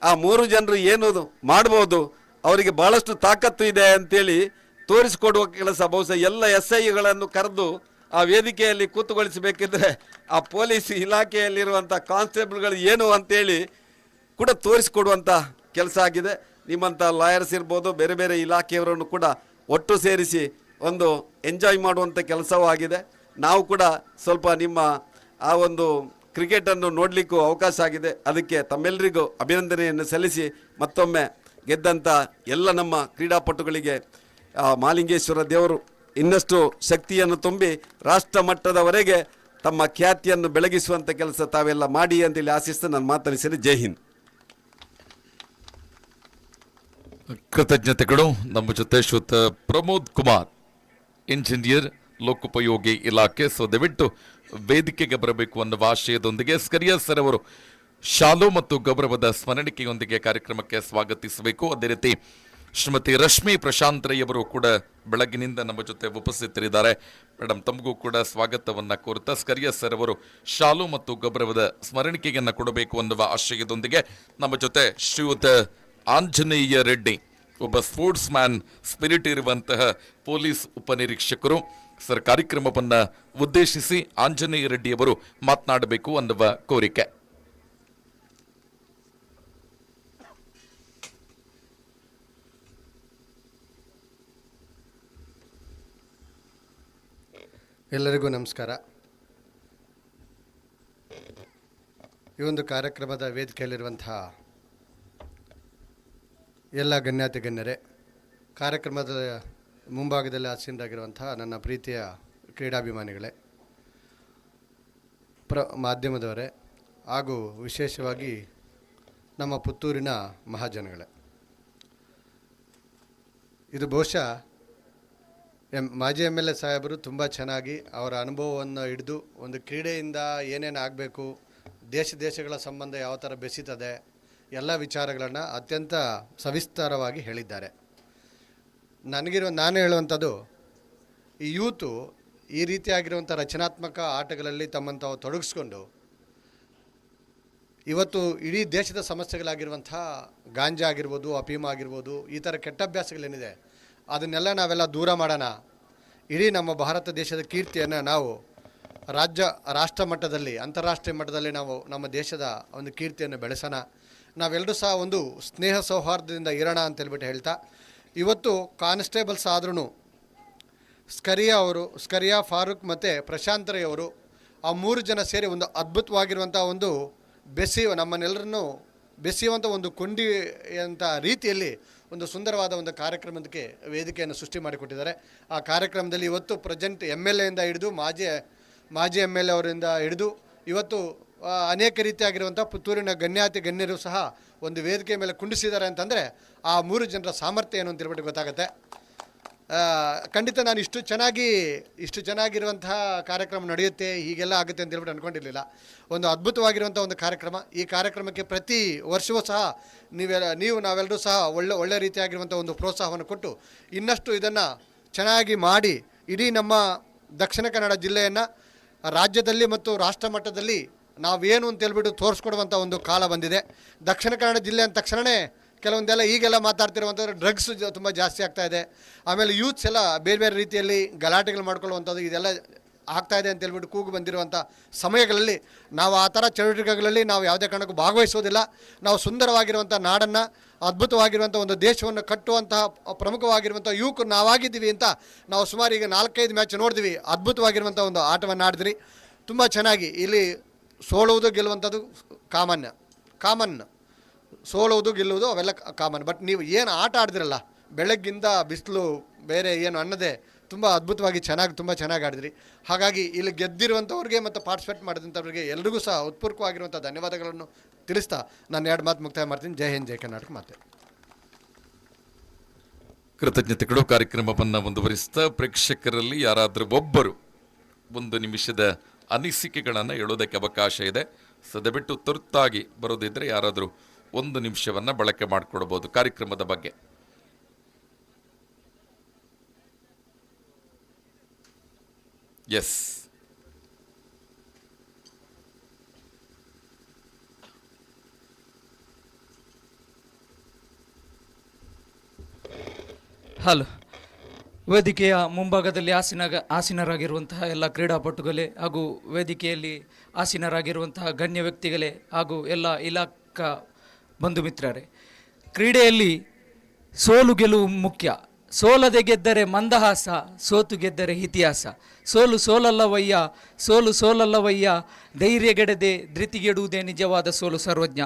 ಆ 3 ಜನರು ಏನು ಮಾಡ್ಬೋದು, ಅವರಿಗೆ ಭಾಳಷ್ಟು ತಾಕತ್ತು ಇದೆ ಅಂತೇಳಿ ತೋರಿಸಿಕೊಡುವ ಕೆಲಸ ಬಹುಶಃ ಎಲ್ಲ SIಗಳನ್ನು ಕರೆದು ಆ ವೇದಿಕೆಯಲ್ಲಿ ಕೂತುಗೊಳಿಸಬೇಕಿದ್ರೆ ಆ ಪೊಲೀಸ್ ಇಲಾಖೆಯಲ್ಲಿರುವಂಥ ಕಾನ್ಸ್ಟೇಬಲ್ಗಳು ಏನು ಅಂತೇಳಿ ಕೂಡ ತೋರಿಸಿಕೊಡುವಂಥ ಕೆಲಸ ಆಗಿದೆ. ನಿಮ್ಮಂಥ ಲಾಯರ್ಸ್ ಇರ್ಬೋದು, ಬೇರೆ ಬೇರೆ ಇಲಾಖೆಯವರನ್ನು ಕೂಡ ಒಟ್ಟು ಸೇರಿಸಿ ಒಂದು ಎಂಜಾಯ್ ಮಾಡುವಂಥ ಕೆಲಸವೂ ಆಗಿದೆ. ನಾವು ಕೂಡ ಸ್ವಲ್ಪ ನಿಮ್ಮ ಆ ಒಂದು ಕ್ರಿಕೆಟನ್ನು ನೋಡಲಿಕ್ಕೂ ಅವಕಾಶ ಆಗಿದೆ. ಅದಕ್ಕೆ ತಮ್ಮೆಲ್ಲರಿಗೂ ಅಭಿನಂದನೆಯನ್ನು ಸಲ್ಲಿಸಿ ಮತ್ತೊಮ್ಮೆ ಗೆದ್ದಂಥ ಎಲ್ಲ ನಮ್ಮ ಕ್ರೀಡಾಪಟುಗಳಿಗೆ ಮಾಲಿಂಗೇಶ್ವರ ದೇವರು ಇನ್ನಷ್ಟು ಶಕ್ತಿಯನ್ನು ತುಂಬಿ ರಾಷ್ಟ್ರ ಮಟ್ಟದವರೆಗೆ ತಮ್ಮ ಖ್ಯಾತಿಯನ್ನು ಬೆಳಗಿಸುವಂಥ ಕೆಲಸ ತಾವೆಲ್ಲ ಮಾಡಿ ಅಂತೇಳಿ ಆಶಿಸ್ತಾ ನಾನು ಮಾತನಾಡಿಸಿದೆ. ಜೈ ಹಿಂದ್. ಕೃತಜ್ಞತೆಗಳು. ನಮ್ಮ ಜೊತೆ ಶ್ರೀಯುತ ಪ್ರಮೋದ್ ಕುಮಾರ್, ಇಂಜಿನಿಯರ್, ಲೋಕೋಪಯೋಗಿ ಇಲಾಖೆ. ಸೊ ದಯವಿಟ್ಟು ವೇದಿಕೆಗೆ ಬರಬೇಕು ಅನ್ನುವ ಆಶಯದೊಂದಿಗೆ ಸ್ಕರಿಯಾ ಸರ್ ಅವರು ಶಾಲು ಮತ್ತು ಗೌರವದ ಸ್ಮರಣಿಕೆಯೊಂದಿಗೆ ಕಾರ್ಯಕ್ರಮಕ್ಕೆ ಸ್ವಾಗತಿಸಬೇಕು. ಅದೇ ರೀತಿ ಶ್ರೀಮತಿ ರಶ್ಮಿ ಪ್ರಶಾಂತ್ ರೈ ಅವರು ಕೂಡ ಬೆಳಗಿನಿಂದ ನಮ್ಮ ಜೊತೆ ಉಪಸ್ಥಿತರಿದ್ದಾರೆ. ಮೇಡಮ್, ತಮಗೂ ಕೂಡ ಸ್ವಾಗತವನ್ನು ಕೋರುತ್ತಾ ಸ್ಕರಿಯಾ ಸರ್ ಅವರು ಶಾಲು ಮತ್ತು ಗೌರವದ ಸ್ಮರಣಿಕೆಯನ್ನು ಕೊಡಬೇಕು ಅನ್ನುವ ಆಶಯದೊಂದಿಗೆ ನಮ್ಮ ಜೊತೆ ಶ್ರೀಯುತ ಆಂಜನೇಯ ರೆಡ್ಡಿ, ಒಬ್ಬ ಸ್ಪೋರ್ಟ್ಸ್ ಮ್ಯಾನ್ ಸ್ಪಿರಿಟ್ ಇರುವಂತಹ ಪೊಲೀಸ್ ಉಪನಿರೀಕ್ಷಕರು. ಸರ್, ಕಾರ್ಯಕ್ರಮವನ್ನು ಉದ್ದೇಶಿಸಿ ಆಂಜನೇಯ ರೆಡ್ಡಿ ಅವರು ಮಾತನಾಡಬೇಕು ಅನ್ನುವ ಕೋರಿಕೆ. ಎಲ್ಲರಿಗೂ ನಮಸ್ಕಾರ. ಈ ಒಂದು ಕಾರ್ಯಕ್ರಮದ ವೇದಿಕೆಯಲ್ಲಿರುವಂತಹ ಎಲ್ಲ ಗಣ್ಯಾತಿ ಗಣ್ಯರೇ, ಕಾರ್ಯಕ್ರಮದ ಮುಂಭಾಗದಲ್ಲಿ ಆಸೀನರಾಗಿರುವಂತಹ ನನ್ನ ಪ್ರೀತಿಯ ಕ್ರೀಡಾಭಿಮಾನಿಗಳೇ, ಮಾಧ್ಯಮದವರೇ ಹಾಗೂ ವಿಶೇಷವಾಗಿ ನಮ್ಮ ಪುತ್ತೂರಿನ ಮಹಾಜನಗಳೇ, ಇದು ಬಹುಶಃ ಮಾಜಿ MLA ಸಾಹೇಬರು ತುಂಬ ಚೆನ್ನಾಗಿ ಅವರ ಅನುಭವವನ್ನು ಹಿಡಿದು ಒಂದು ಕ್ರೀಡೆಯಿಂದ ಏನೇನು ಆಗಬೇಕು, ದೇಶಗಳ ಸಂಬಂಧ ಯಾವ ಥರ ಬೆಸೀತದೆ, ಎಲ್ಲ ವಿಚಾರಗಳನ್ನು ಅತ್ಯಂತ ಸವಿಸ್ತಾರವಾಗಿ ಹೇಳಿದ್ದಾರೆ. ನಾನು ಹೇಳುವಂಥದ್ದು, ಈ ಯೂತು ಈ ರೀತಿಯಾಗಿರುವಂಥ ರಚನಾತ್ಮಕ ಆಟಗಳಲ್ಲಿ ತಮ್ಮನ್ನು ತಾವು ತೊಡಗಿಸ್ಕೊಂಡು ಇವತ್ತು ಇಡೀ ದೇಶದ ಸಮಸ್ಯೆಗಳಾಗಿರುವಂಥ ಗಾಂಜಾ ಆಗಿರ್ಬೋದು, ಅಫೀಮ ಆಗಿರ್ಬೋದು, ಈ ಥರ ಕೆಟ್ಟ ಅಭ್ಯಾಸಗಳೇನಿದೆ ಅದನ್ನೆಲ್ಲ ನಾವೆಲ್ಲ ದೂರ ಮಾಡೋಣ. ಇಡೀ ನಮ್ಮ ಭಾರತ ದೇಶದ ಕೀರ್ತಿಯನ್ನು ನಾವು ರಾಷ್ಟ್ರ ಮಟ್ಟದಲ್ಲಿ, ಅಂತಾರಾಷ್ಟ್ರೀಯ ಮಟ್ಟದಲ್ಲಿ ನಾವು ನಮ್ಮ ದೇಶದ ಒಂದು ಕೀರ್ತಿಯನ್ನು ಬೆಳೆಸೋಣ. ನಾವೆಲ್ಲರೂ ಸಹ ಒಂದು ಸ್ನೇಹ ಸೌಹಾರ್ದದಿಂದ ಇರೋಣ ಅಂತೇಳ್ಬಿಟ್ಟು ಹೇಳ್ತಾ, ಇವತ್ತು ಕಾನ್ಸ್ಟೇಬಲ್ಸ್ ಆದ್ರೂ ಸ್ಕರಿಯಾ, ಫಾರೂಕ್ ಮತ್ತು ಪ್ರಶಾಂತ್ ರೈ ಅವರು, ಆ 3 ಜನ ಸೇರಿ ಒಂದು ಅದ್ಭುತವಾಗಿರುವಂಥ ಒಂದು ನಮ್ಮನ್ನೆಲ್ಲರನ್ನು ಬೆಸೆಯುವಂಥ ಒಂದು ಕೊಂಡಿ ಅಂತ ರೀತಿಯಲ್ಲಿ ಒಂದು ಸುಂದರವಾದ ಒಂದು ಕಾರ್ಯಕ್ರಮಕ್ಕೆ ವೇದಿಕೆಯನ್ನು ಸೃಷ್ಟಿ ಮಾಡಿಕೊಟ್ಟಿದ್ದಾರೆ. ಆ ಕಾರ್ಯಕ್ರಮದಲ್ಲಿ ಇವತ್ತು ಪ್ರೆಸೆಂಟ್ MLA ಇಂದ ಹಿಡಿದು ಮಾಜಿ MLA ಅವರಿಂದ ಹಿಡಿದು ಇವತ್ತು ಅನೇಕ ರೀತಿಯಾಗಿರುವಂಥ ಪುತ್ತೂರಿನ ಗಣ್ಯರು ಸಹ ಒಂದು ವೇದಿಕೆ ಮೇಲೆ ಕುಂಡಿಸಿದ್ದಾರೆ ಅಂತಂದರೆ ಆ 3 ಜನರ ಸಾಮರ್ಥ್ಯ ಏನು ಅಂತ ಹೇಳ್ಬಿಟ್ಟು ಗೊತ್ತಾಗುತ್ತೆ. ಖಂಡಿತ ನಾನು ಇಷ್ಟು ಚೆನ್ನಾಗಿರುವಂತಹ ಕಾರ್ಯಕ್ರಮ ನಡೆಯುತ್ತೆ, ಹೀಗೆಲ್ಲ ಆಗುತ್ತೆ ಅಂತ ಹೇಳ್ಬಿಟ್ಟು ಅಂದ್ಕೊಂಡಿರಲಿಲ್ಲ. ಒಂದು ಅದ್ಭುತವಾಗಿರುವಂಥ ಒಂದು ಕಾರ್ಯಕ್ರಮ. ಈ ಕಾರ್ಯಕ್ರಮಕ್ಕೆ ಪ್ರತಿ ವರ್ಷವೂ ಸಹ ನಾವೆಲ್ಲರೂ ಸಹ ಒಳ್ಳೆ ರೀತಿಯಾಗಿರುವಂಥ ಒಂದು ಪ್ರೋತ್ಸಾಹವನ್ನು ಕೊಟ್ಟು ಇನ್ನಷ್ಟು ಇದನ್ನು ಚೆನ್ನಾಗಿ ಮಾಡಿ ಇಡೀ ನಮ್ಮ ದಕ್ಷಿಣ ಕನ್ನಡ ಜಿಲ್ಲೆಯನ್ನು ರಾಜ್ಯದಲ್ಲಿ ಮತ್ತು ರಾಷ್ಟ್ರ ಮಟ್ಟದಲ್ಲಿ ನಾವೇನು ಅಂತ ಹೇಳ್ಬಿಟ್ಟು ತೋರಿಸ್ಕೊಡುವಂಥ ಒಂದು ಕಾಲ ಬಂದಿದೆ. ದಕ್ಷಿಣ ಕನ್ನಡ ಜಿಲ್ಲೆ ಅಂದ ತಕ್ಷಣವೇ ಕೆಲವೊಂದೆಲ್ಲ ಈಗೆಲ್ಲ ಮಾತಾಡ್ತಿರುವಂಥದ್ದು ಡ್ರಗ್ಸ್ ತುಂಬ ಜಾಸ್ತಿ ಆಗ್ತಾ ಇದೆ. ಆಮೇಲೆ ಯೂತ್ಸ್ ಎಲ್ಲ ಬೇರೆ ರೀತಿಯಲ್ಲಿ ಗಲಾಟೆಗಳು ಮಾಡ್ಕೊಳ್ಳುವಂಥದ್ದು ಇದೆಲ್ಲ ಆಗ್ತಾ ಇದೆ ಅಂತ ಹೇಳ್ಬಿಟ್ಟು ಕೂಗು ಬಂದಿರುವಂಥ ಸಮಯಗಳಲ್ಲಿ ನಾವು ಆ ಥರ ಚಟುವಟಿಕೆಗಳಲ್ಲಿ ನಾವು ಯಾವುದೇ ಕಾರಣಕ್ಕೂ ಭಾಗವಹಿಸೋದಿಲ್ಲ. ನಾವು ಸುಂದರವಾಗಿರುವಂಥ ನಾಡನ್ನು, ಅದ್ಭುತವಾಗಿರುವಂಥ ಒಂದು ದೇಶವನ್ನು ಕಟ್ಟುವಂತಹ ಪ್ರಮುಖವಾಗಿರುವಂಥ ಯುವಕರು ನಾವಾಗಿದ್ದೀವಿ ಅಂತ ನಾವು ಸುಮಾರು ಈಗ 4-5 ಮ್ಯಾಚ್ ನೋಡಿದ್ವಿ. ಅದ್ಭುತವಾಗಿರುವಂಥ ಒಂದು ಆಟವನ್ನು ಆಡಿದ್ರಿ, ತುಂಬ ಚೆನ್ನಾಗಿ. ಇಲ್ಲಿ ಸೋಲುವುದು ಗೆಲ್ಲುವಂಥದ್ದು ಕಾಮನ್, ಸೋಲುವುದು ಗೆಲ್ಲುವುದು ಅವೆಲ್ಲ ಕಾಮನ್. ಬಟ್ ನೀವು ಏನು ಆಟ ಆಡಿದ್ರಲ್ಲ, ಬೆಳಗ್ಗಿಂದ ಬಿಸಿಲು ಬೇರೆ ಏನು ಅನ್ನದೇ ತುಂಬ ಅದ್ಭುತವಾಗಿ ತುಂಬ ಚೆನ್ನಾಗಿ ಆಡಿದ್ರಿ. ಹಾಗಾಗಿ ಇಲ್ಲಿ ಗೆದ್ದಿರುವಂಥವ್ರಿಗೆ ಮತ್ತು ಪಾರ್ಟಿಸಿಪೇಟ್ ಮಾಡಿದಂಥವ್ರಿಗೆ ಎಲ್ರಿಗೂ ಸಹ ಉತ್ಪೂರ್ವಕವಾಗಿರುವಂಥ ಧನ್ಯವಾದಗಳನ್ನು ತಿಳಿಸ್ತಾ ನಾನು 2 ಮಾತು ಮುಕ್ತಾಯ ಮಾಡ್ತೀನಿ. ಜೈ ಹಿಂದ್, ಜೈ ಕರ್ನಾಟಕ. ಮಾತೆ ಕೃತಜ್ಞತೆಗಳು. ಕಾರ್ಯಕ್ರಮವನ್ನು ಮುಂದುವರಿಸ್ತಾ ಪ್ರೇಕ್ಷಕರಲ್ಲಿ ಯಾರಾದರೂ ಒಬ್ಬರು 1 ನಿಮಿಷದ ಅನಿಸಿಕೆಗಳನ್ನು ಹೇಳೋದಕ್ಕೆ ಅವಕಾಶ ಇದೆ. ಸದಬಿಟ್ಟು ತುರ್ತಾಗಿ ಬರೋದಿದ್ರೆ ಯಾರಾದರೂ 1 ನಿಮಿಷವನ್ನು ಬಳಕೆ ಮಾಡಿಕೊಡ್ಬೋದು ಕಾರ್ಯಕ್ರಮದ ಬಗ್ಗೆ. Yes, hello. ವೇದಿಕೆಯ ಮುಂಭಾಗದಲ್ಲಿ ಆಸೀನರಾಗಿರುವಂತಹ ಎಲ್ಲ ಕ್ರೀಡಾಪಟುಗಳೇ ಹಾಗೂ ವೇದಿಕೆಯಲ್ಲಿ ಆಸೀನರಾಗಿರುವಂತಹ ಗಣ್ಯ ವ್ಯಕ್ತಿಗಳೇ ಹಾಗೂ ಎಲ್ಲ ಇಲಾಖಾ ಬಂಧು ಮಿತ್ರರೇ, ಕ್ರೀಡೆಯಲ್ಲಿ ಸೋಲು ಗೆಲುವು ಮುಖ್ಯ. ಸೋಲದೆ ಗೆದ್ದರೆ ಮಂದಹಾಸ, ಸೋತು ಗೆದ್ದರೆ ಇತಿಹಾಸ. ಸೋಲಲ್ಲವಯ್ಯ, ಧೈರ್ಯಗೆಡದೆ ಧೃತಿಗೆಡುವುದೇ ನಿಜವಾದ ಸೋಲು ಸರ್ವಜ್ಞ.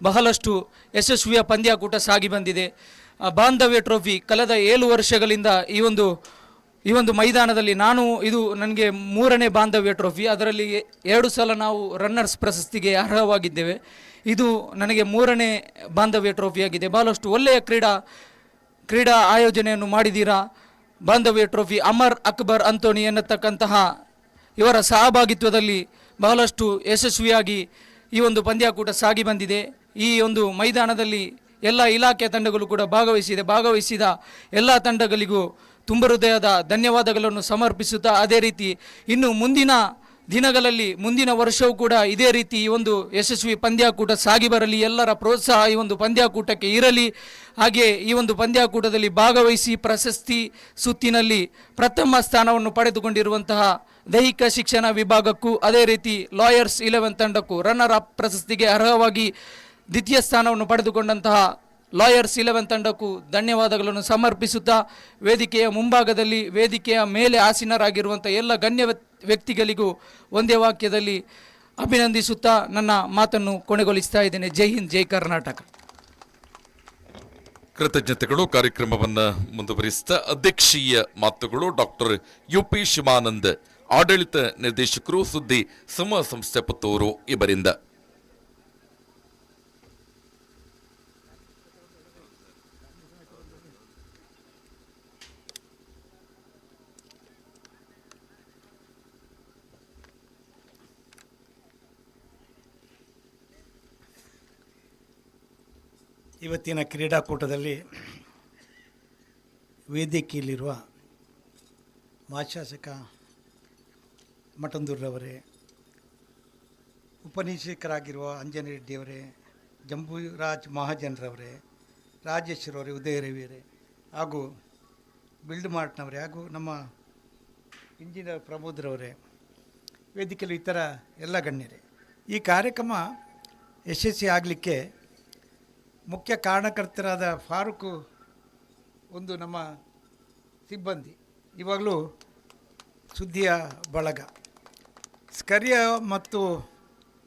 ಬಹಳಷ್ಟು ಯಶಸ್ವಿಯ ಪಂದ್ಯಾಕೂಟ ಸಾಗಿ ಬಂದಿದೆ. ಬಾಂಧವ್ಯ ಟ್ರೋಫಿ ಕಳೆದ 7 ವರ್ಷಗಳಿಂದ ಈ ಒಂದು ಮೈದಾನದಲ್ಲಿ ಇದು ನನಗೆ 3ನೇ ಬಾಂಧವ್ಯ ಟ್ರೋಫಿ. ಅದರಲ್ಲಿ 2 ಸಲ ನಾವು ರನ್ನರ್ಸ್ ಪ್ರಶಸ್ತಿಗೆ ಅರ್ಹವಾಗಿದ್ದೇವೆ. ಇದು ನನಗೆ 3ನೇ ಬಾಂಧವ್ಯ ಟ್ರೋಫಿಯಾಗಿದೆ. ಬಹಳಷ್ಟು ಒಳ್ಳೆಯ ಕ್ರೀಡಾ ಆಯೋಜನೆಯನ್ನು ಮಾಡಿದ್ದೀರಾ. ಬಾಂಧವ್ಯ ಟ್ರೋಫಿ ಅಮರ್ ಅಕ್ಬರ್ ಅಂತೋಣಿ ಎನ್ನತಕ್ಕಂತಹ ಇವರ ಸಹಭಾಗಿತ್ವದಲ್ಲಿ ಬಹಳಷ್ಟು ಯಶಸ್ವಿಯಾಗಿ ಈ ಒಂದು ಪಂದ್ಯಾಕೂಟ ಸಾಗಿ ಬಂದಿದೆ. ಈ ಒಂದು ಮೈದಾನದಲ್ಲಿ ಎಲ್ಲ ಇಲಾಖೆಯ ತಂಡಗಳು ಕೂಡ ಭಾಗವಹಿಸಿದ ಎಲ್ಲ ತಂಡಗಳಿಗೂ ತುಂಬ ಹೃದಯದ ಧನ್ಯವಾದಗಳನ್ನು ಸಮರ್ಪಿಸುತ್ತಾ, ಅದೇ ರೀತಿ ಇನ್ನು ಮುಂದಿನ ದಿನಗಳಲ್ಲಿ, ಮುಂದಿನ ವರ್ಷವೂ ಕೂಡ ಇದೇ ರೀತಿ ಈ ಒಂದು ಯಶಸ್ವಿ ಪಂದ್ಯಾಕೂಟ ಸಾಗಿ ಬರಲಿ. ಎಲ್ಲರ ಪ್ರೋತ್ಸಾಹ ಈ ಒಂದು ಪಂದ್ಯಾಕೂಟಕ್ಕೆ ಇರಲಿ. ಹಾಗೆ ಈ ಒಂದು ಪಂದ್ಯಾಕೂಟದಲ್ಲಿ ಭಾಗವಹಿಸಿ ಪ್ರಶಸ್ತಿ ಸುತ್ತಿನಲ್ಲಿ ಪ್ರಥಮ ಸ್ಥಾನವನ್ನು ಪಡೆದುಕೊಂಡಿರುವಂತಹ ದೈಹಿಕ ಶಿಕ್ಷಣ ವಿಭಾಗಕ್ಕೂ, ಅದೇ ರೀತಿ ಲಾಯರ್ಸ್ 11 ತಂಡಕ್ಕೂ ರನ್ನರ್ ಅಪ್ ಪ್ರಶಸ್ತಿಗೆ ಅರ್ಹವಾಗಿ ದ್ವಿತೀಯ ಸ್ಥಾನವನ್ನು ಪಡೆದುಕೊಂಡಂತಹ ಲಾಯರ್ಸ್ 11 ತಂಡಕ್ಕೂ ಧನ್ಯವಾದಗಳನ್ನು ಸಮರ್ಪಿಸುತ್ತಾ, ವೇದಿಕೆಯ ಮುಂಭಾಗದಲ್ಲಿ ವೇದಿಕೆಯ ಮೇಲೆ ಆಸೀನರಾಗಿರುವಂಥ ಎಲ್ಲ ಗಣ್ಯ ವ್ಯಕ್ತಿಗಳಿಗೂ ಒಂದೇ ವಾಕ್ಯದಲ್ಲಿ ಅಭಿನಂದಿಸುತ್ತಾ ನನ್ನ ಮಾತನ್ನು ಕೊನೆಗೊಳಿಸ್ತಾ ಇದ್ದೇನೆ. ಜೈ ಹಿಂದ್, ಜೈ ಕರ್ನಾಟಕ. ಕೃತಜ್ಞತೆಗಳು. ಕಾರ್ಯಕ್ರಮವನ್ನು ಮುಂದುವರಿಸಿದ ಅಧ್ಯಕ್ಷೀಯ ಮಾತುಗಳು ಡಾಕ್ಟರ್ UP ಶಿವಾನಂದ್, ಆಡಳಿತ ನಿರ್ದೇಶಕರು, ಸುದ್ದಿ ಸಮೂಹ ಸಂಸ್ಥೆ ಪುತ್ತೂರು ಇವರಿಂದ. ಇವತ್ತಿನ ಕ್ರೀಡಾಕೂಟದಲ್ಲಿ ವೇದಿಕೆಯಲ್ಲಿರುವ ಮಾಜಿ ಶಾಸಕ ಮಠಂದೂರವರೇ, ಉಪನಿರೀಕ್ಷಕರಾಗಿರುವ ಅಂಜನೇಯ ರೆಡ್ಡಿಯವರೇ, ಜಂಬೂರಾಜ್ ಮಹಾಜನರವರೇ, ರಾಜೇಶ್ವರವರೇ, ಉದಯ ರವಿಯವರೇ ಹಾಗೂ ಬಿಲ್ಡ್ ಮಾರ್ಟ್ನವರೇ ಹಾಗೂ ನಮ್ಮ ಇಂಜಿನಿಯರ್ ಪ್ರಮೋದ್ರವರೇ, ವೇದಿಕೆಯಲ್ಲಿ ಇತರ ಎಲ್ಲ ಗಣ್ಯರೇ, ಈ ಕಾರ್ಯಕ್ರಮ ಯಶಸ್ವಿ ಆಗಲಿಕ್ಕೆ ಮುಖ್ಯ ಕಾರಣಕರ್ತರಾದ ಫಾರೂಕ್ ಒಂದು ನಮ್ಮ ಸಿಬ್ಬಂದಿ, ಇವಾಗಲೂ ಸುದ್ದಿಯ ಬಳಗ, ಸ್ಕರಿಯ ಮತ್ತು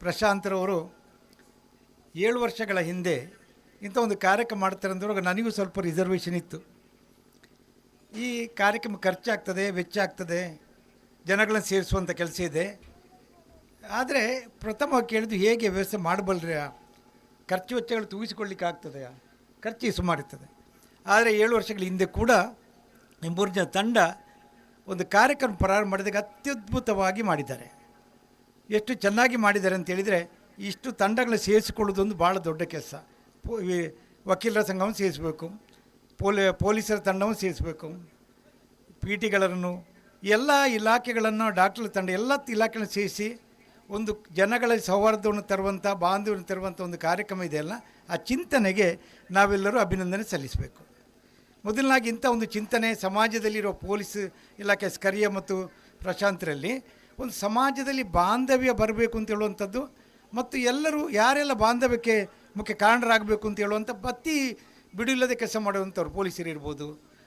ಪ್ರಶಾಂತರವರು 7 ವರ್ಷಗಳ ಹಿಂದೆ ಇಂಥ ಒಂದು ಕಾರ್ಯಕ್ರಮ ಮಾಡ್ತಾರೆ ಅಂದಾಗ ನನಗೂ ಸ್ವಲ್ಪ ರಿಸರ್ವೇಷನ್ ಇತ್ತು. ಈ ಕಾರ್ಯಕ್ರಮ ಖರ್ಚಾಗ್ತದೆ, ವೆಚ್ಚ ಆಗ್ತದೆ, ಜನಗಳನ್ನು ಸೇರಿಸುವಂಥ ಕೆಲಸ ಇದೆ. ಆದರೆ ಪ್ರಥಮವಾಗಿ ಕೇಳಿದ್ದು ಹೇಗೆ ವ್ಯವಸ್ಥೆ ಮಾಡಬಲ್ಲರೆ, ಖರ್ಚು ವೆಚ್ಚಗಳು ತೂಗಿಸಿಕೊಳ್ಳಿಕ್ಕೆ ಆಗ್ತದೆ, ಖರ್ಚು ಸುಮಾರಿರ್ತದೆ. ಆದರೆ 7 ವರ್ಷಗಳ ಹಿಂದೆ ಕೂಡ ಈ 3 ಜನ ತಂಡ ಒಂದು ಕಾರ್ಯಕ್ರಮ ಪ್ರಾರಂಭ ಮಾಡಿದಾಗ ಅತ್ಯದ್ಭುತವಾಗಿ ಮಾಡಿದ್ದಾರೆ. ಎಷ್ಟು ಚೆನ್ನಾಗಿ ಮಾಡಿದ್ದಾರೆ ಅಂತೇಳಿದರೆ, ಇಷ್ಟು ತಂಡಗಳನ್ನ ಸೇರಿಸಿಕೊಳ್ಳೋದೊಂದು ಭಾಳ ದೊಡ್ಡ ಕೆಲಸ. ವಕೀಲರ ಸಂಘವನ್ನು ಸೇರಿಸಬೇಕು, ಪೊಲೀಸರ ತಂಡವನ್ನು ಸೇರಿಸಬೇಕು, ಪಿ ಟಿಗಳನ್ನು, ಎಲ್ಲ ಇಲಾಖೆಗಳನ್ನು, ಡಾಕ್ಟರ್ ತಂಡ ಎಲ್ಲ ಇಲಾಖೆಗಳನ್ನು ಸೇರಿಸಿ ಒಂದು ಜನಗಳ ಸೌಹಾರ್ದವನ್ನು ತರುವಂಥ, ಬಾಂಧವ್ಯವನ್ನು ತರುವಂಥ ಒಂದು ಕಾರ್ಯಕ್ರಮ ಇದೆಯಲ್ಲ, ಆ ಚಿಂತನೆಗೆ ನಾವೆಲ್ಲರೂ ಅಭಿನಂದನೆ ಸಲ್ಲಿಸಬೇಕು. ಮೊದಲನಾಗಿ ಇಂಥ ಒಂದು ಚಿಂತನೆ ಸಮಾಜದಲ್ಲಿರೋ ಪೊಲೀಸ್ ಇಲಾಖೆ ಸ್ಕರಿಯ ಮತ್ತು ಪ್ರಶಾಂತರಲ್ಲಿ ಒಂದು ಸಮಾಜದಲ್ಲಿ ಬಾಂಧವ್ಯ ಬರಬೇಕು ಅಂತ ಹೇಳುವಂಥದ್ದು, ಮತ್ತು ಎಲ್ಲರೂ ಯಾರೆಲ್ಲ ಬಾಂಧವ್ಯಕ್ಕೆ ಮುಖ್ಯ ಕಾರಣರಾಗಬೇಕು ಅಂತ ಹೇಳುವಂಥ ಬತ್ತಿ ಬಿಡಿಲ್ಲದೆ ಕೆಲಸ ಮಾಡುವಂಥವ್ರು ಪೊಲೀಸರು ಇರ್ಬೋದು,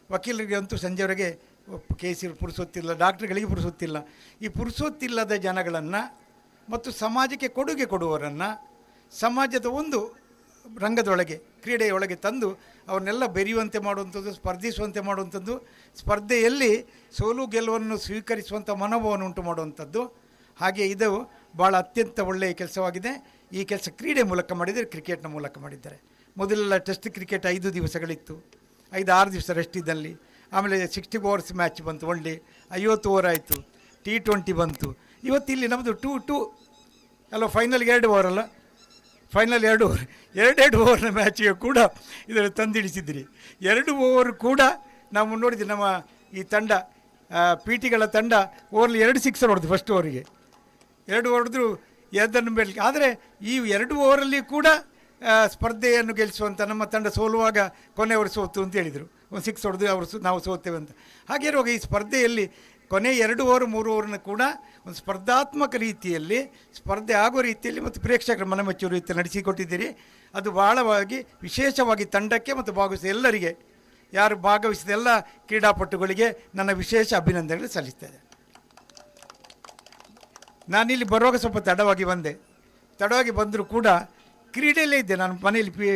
ವಕೀಲರಿಗೆ ಅಂತೂ ಸಂಜೆವರೆಗೆ ಕೇಸ್ ಪುರುಸೊತ್ತಿಲ್ಲ, ಡಾಕ್ಟ್ರುಗಳಿಗೆ ಪುರುಸೊತ್ತಿಲ್ಲ. ಈ ಪುರುಸೊತ್ತಿಲ್ಲದ ಜನಗಳನ್ನು ಮತ್ತು ಸಮಾಜಕ್ಕೆ ಕೊಡುಗೆ ಕೊಡುವವರನ್ನು ಸಮಾಜದ ಒಂದು ರಂಗದೊಳಗೆ, ಕ್ರೀಡೆಯೊಳಗೆ ತಂದು ಅವ್ರನ್ನೆಲ್ಲ ಬೆರೆಯುವಂತೆ ಮಾಡುವಂಥದ್ದು, ಸ್ಪರ್ಧಿಸುವಂತೆ ಮಾಡುವಂಥದ್ದು, ಸ್ಪರ್ಧೆಯಲ್ಲಿ ಸೋಲು ಗೆಲುವನ್ನು ಸ್ವೀಕರಿಸುವಂಥ ಮನೋಭಾವವನ್ನು ಉಂಟು ಮಾಡುವಂಥದ್ದು. ಹಾಗೆ ಇದು ಭಾಳ ಅತ್ಯಂತ ಒಳ್ಳೆಯ ಕೆಲಸವಾಗಿದೆ. ಈ ಕೆಲಸ ಕ್ರೀಡೆ ಮೂಲಕ ಮಾಡಿದರೆ, ಕ್ರಿಕೆಟ್ನ ಮೂಲಕ ಮಾಡಿದ್ದಾರೆ. ಮೊದಲೆಲ್ಲ ಟೆಸ್ಟ್ ಕ್ರಿಕೆಟ್ 5 ದಿವಸಗಳಿತ್ತು, 5-6 ದಿವಸ ರೆಸ್ಟ್ ಇದ್ದಲ್ಲಿ. ಆಮೇಲೆ 60 ಓವರ್ಸ್ ಮ್ಯಾಚ್ ಬಂತು, ಒಳ್ಳೆ 50 ಓವರ್ ಆಯಿತು, T20 ಬಂತು. ಇವತ್ತು ಇಲ್ಲಿ ನಮ್ಮದು 2-2 ಅಲ್ಲ, ಫೈನಲ್ 2 ಓವರ್ ಅಲ್ಲ, ಫೈನಲ್ 2 ಓವರ್, 2 ಓವರ್ನ ಮ್ಯಾಚಿಗೆ ಕೂಡ ಇದರಲ್ಲಿ ತಂದಿಡಿಸಿದ್ದೀರಿ. 2 ಓವರ್ ಕೂಡ ನಾವು ನೋಡಿದ್ವಿ. ನಮ್ಮ ಈ ತಂಡ, ಪಿ ಟಿಗಳ ತಂಡ ಓವರ್ಲಿ 2 ಸಿಕ್ಸರ್ ಹೊಡೆದು ಫಸ್ಟ್ ಓವರಿಗೆ 2 ಹೊಡೆದ್ರು ಎದ್ದನ್ನು ಬೆಳಗ್ಗೆ. ಆದರೆ ಈ 2 ಓವರಲ್ಲಿ ಕೂಡ ಸ್ಪರ್ಧೆಯನ್ನು ಗೆಲ್ಲಿಸುವಂಥ ನಮ್ಮ ತಂಡ ಸೋಲುವಾಗ ಕೊನೆಯವರು ಸೋತು ಅಂತ ಹೇಳಿದರು. ಒಂದು 6 ಹೊಡೆದು ಅವರು ನಾವು ಸೋತೇವೆ ಅಂತ. ಹಾಗೆ ಇರುವಾಗ ಈ ಸ್ಪರ್ಧೆಯಲ್ಲಿ ಕೊನೆ 2 ಓವರ್ 3 ಓವರ್ನ ಕೂಡ ಒಂದು ಸ್ಪರ್ಧಾತ್ಮಕ ರೀತಿಯಲ್ಲಿ, ಸ್ಪರ್ಧೆ ಆಗೋ ರೀತಿಯಲ್ಲಿ ಮತ್ತು ಪ್ರೇಕ್ಷಕರ ಮನಮೆಚ್ಚುವ ರೀತಿಯಲ್ಲಿ ನಡೆಸಿಕೊಟ್ಟಿದ್ದೀರಿ. ಅದು ಬಹಳವಾಗಿ ವಿಶೇಷವಾಗಿ ತಂಡಕ್ಕೆ ಮತ್ತು ಭಾಗವಹಿಸಿದ ಎಲ್ಲರಿಗೆ, ಯಾರು ಭಾಗವಹಿಸಿದ ಎಲ್ಲ ಕ್ರೀಡಾಪಟುಗಳಿಗೆ ನನ್ನ ವಿಶೇಷ ಅಭಿನಂದನೆಗಳು ಸಲ್ಲಿಸ್ತೇನೆ. ನಾನಿಲ್ಲಿ ಬರುವಾಗ ಸ್ವಲ್ಪ ತಡವಾಗಿ ಬಂದರೂ ಕೂಡ ಕ್ರೀಡೆಯಲ್ಲೇ ಇದ್ದೆ. ನಾನು ಮನೆಯಲ್ಲಿ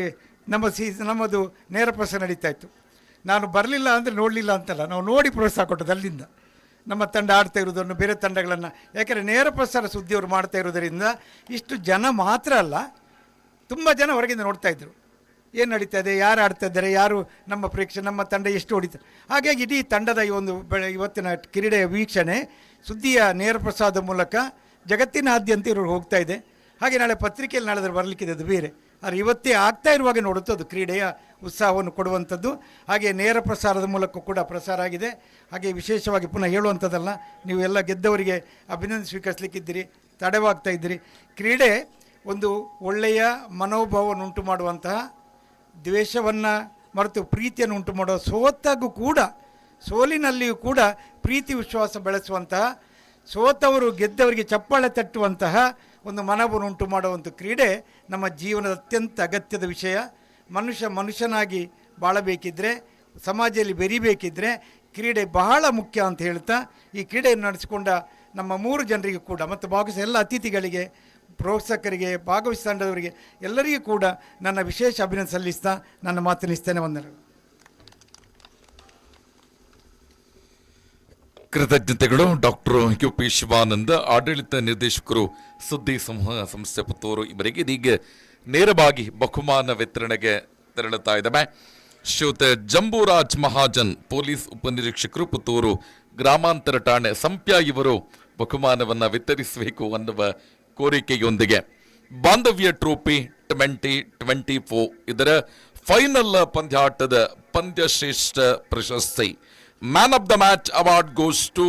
ನಮ್ಮದು ನೇರ ಪ್ರಸಾರ ನಡೀತಾ ಇತ್ತು. ನಾನು ಬರಲಿಲ್ಲ ಅಂದರೆ ನೋಡಲಿಲ್ಲ ಅಂತಲ್ಲ, ನಾವು ನೋಡಿ ಪ್ರೋತ್ಸಾಹ ಕೊಟ್ಟದ್ದು ಅಲ್ಲಿಂದ. ನಮ್ಮ ತಂಡ ಆಡ್ತಾ ಇರೋದನ್ನು, ಬೇರೆ ತಂಡಗಳನ್ನು, ಯಾಕೆಂದರೆ ನೇರ ಪ್ರಸಾರ ಸುದ್ದಿಯವರು ಮಾಡ್ತಾ ಇರೋದರಿಂದ ಇಷ್ಟು ಜನ ಮಾತ್ರ ಅಲ್ಲ, ತುಂಬ ಜನ ಹೊರಗಿಂದ ನೋಡ್ತಾಯಿದ್ರು, ಏನು ನಡೀತಾ ಇದೆ, ಯಾರು ಆಡ್ತಾ ಇದ್ದಾರೆ, ಯಾರು ನಮ್ಮ ನಮ್ಮ ತಂಡ ಎಷ್ಟು ಹೊಡಿತಾರೆ. ಹಾಗಾಗಿ ಇಡೀ ತಂಡದ ಈ ಒಂದು ಇವತ್ತಿನ ಕ್ರೀಡೆಯ ವೀಕ್ಷಣೆ ಸುದ್ದಿಯ ನೇರ ಪ್ರಸಾರದ ಮೂಲಕ ಜಗತ್ತಿನಾದ್ಯಂತ ಇವರು ಹೋಗ್ತಾ ಇದೆ. ಹಾಗೆ ನಾಳೆ ಪತ್ರಿಕೆಯಲ್ಲಿ ನಾಳೆ ಬರಲಿಕ್ಕಿದೆ, ಅದು ಬೇರೆ. ಆದರೆ ಇವತ್ತೇ ಆಗ್ತಾ ಇರುವಾಗ ನೋಡುತ್ತೆ, ಅದು ಕ್ರೀಡೆಯ ಉತ್ಸಾಹವನ್ನು ಕೊಡುವಂಥದ್ದು. ಹಾಗೆ ನೇರ ಪ್ರಸಾರದ ಮೂಲಕ ಕೂಡ ಪ್ರಸಾರ ಆಗಿದೆ. ಹಾಗೆ ವಿಶೇಷವಾಗಿ ಪುನಃ ಹೇಳುವಂಥದ್ದಲ್ಲ, ನೀವು ಎಲ್ಲ ಗೆದ್ದವರಿಗೆ ಅಭಿನಂದನೆ ಸ್ವೀಕರಿಸಲಿಕ್ಕಿದ್ದೀರಿ, ತಡವಾಗ್ತಾ ಇದ್ದೀರಿ. ಕ್ರೀಡೆ ಒಂದು ಒಳ್ಳೆಯ ಮನೋಭಾವವನ್ನು ಉಂಟು ಮಾಡುವಂತಹ, ದ್ವೇಷವನ್ನು ಮರೆತು ಪ್ರೀತಿಯನ್ನು ಉಂಟು ಮಾಡುವ, ಸೋತಾಗೂ ಕೂಡ ಸೋಲಿನಲ್ಲಿಯೂ ಕೂಡ ಪ್ರೀತಿ ವಿಶ್ವಾಸ ಬೆಳೆಸುವಂತಹ, ಸೋತವರು ಗೆದ್ದವರಿಗೆ ಚಪ್ಪಾಳೆ ತಟ್ಟುವಂತಹ ಒಂದು ಮನವನ್ನು ಉಂಟು ಮಾಡುವಂಥ ಕ್ರೀಡೆ ನಮ್ಮ ಜೀವನದ ಅತ್ಯಂತ ಅಗತ್ಯದ ವಿಷಯ. ಮನುಷ್ಯನಾಗಿ ಬಾಳಬೇಕಿದ್ದರೆ, ಸಮಾಜದಲ್ಲಿ ಬೆರಿಬೇಕಿದ್ದರೆ ಕ್ರೀಡೆ ಬಹಳ ಮುಖ್ಯ ಅಂತ ಹೇಳ್ತಾ, ಈ ಕ್ರೀಡೆಯನ್ನು ನಡೆಸಿಕೊಂಡ ನಮ್ಮ 3 ಜನರಿಗೂ ಕೂಡ ಮತ್ತು ಭಾಗವಹಿಸಿದ ಎಲ್ಲ ಅತಿಥಿಗಳಿಗೆ, ಪ್ರೋತ್ಸಾಹಕರಿಗೆ, ಭಾಗವಹಿಸಿದ ತಂಡದವರಿಗೆ ಎಲ್ಲರಿಗೂ ಕೂಡ ನನ್ನ ವಿಶೇಷ ಅಭಿನಂದನೆ ಸಲ್ಲಿಸ್ತಾ ನನ್ನ ಮಾತು ನಿಲ್ಲಿಸ್ತೇನೆ. ವಂದನೆಗಳು. ಕೃತಜ್ಞತೆಗಳು. ಡಾಕ್ಟರ್ QP ಶಿವಾನಂದ, ಆಡಳಿತ ನಿರ್ದೇಶಕರು, ಸುದ್ದಿ ಸಮೂಹ ಸಂಸ್ಥೆ ಪುತ್ತೂರು ಇವರಿಗೆ ಇದೀಗ ನೇರವಾಗಿ ಬಹುಮಾನ ವಿತರಣೆಗೆ ತೆರಳುತ್ತಾ ಇದ್ದಾವೆ. ಶ್ರೀಯುತ ಜಂಬೂರಾಜ್ ಮಹಾಜನ್, ಪೊಲೀಸ್ ಉಪನಿರೀಕ್ಷಕರು, ಪುತ್ತೂರು ಗ್ರಾಮಾಂತರ ಠಾಣೆ ಸಂಪ್ಯ, ಇವರು ಬಹುಮಾನವನ್ನು ವಿತರಿಸಬೇಕು ಅನ್ನುವ ಕೋರಿಕೆಯೊಂದಿಗೆ ಬಾಂಧವ್ಯ ಟ್ರೋಫಿ 2024 ಇದರ ಫೈನಲ್ ಪಂದ್ಯಾಟದ ಪಂದ್ಯಶ್ರೇಷ್ಠ ಪ್ರಶಸ್ತಿ man of the match award goes to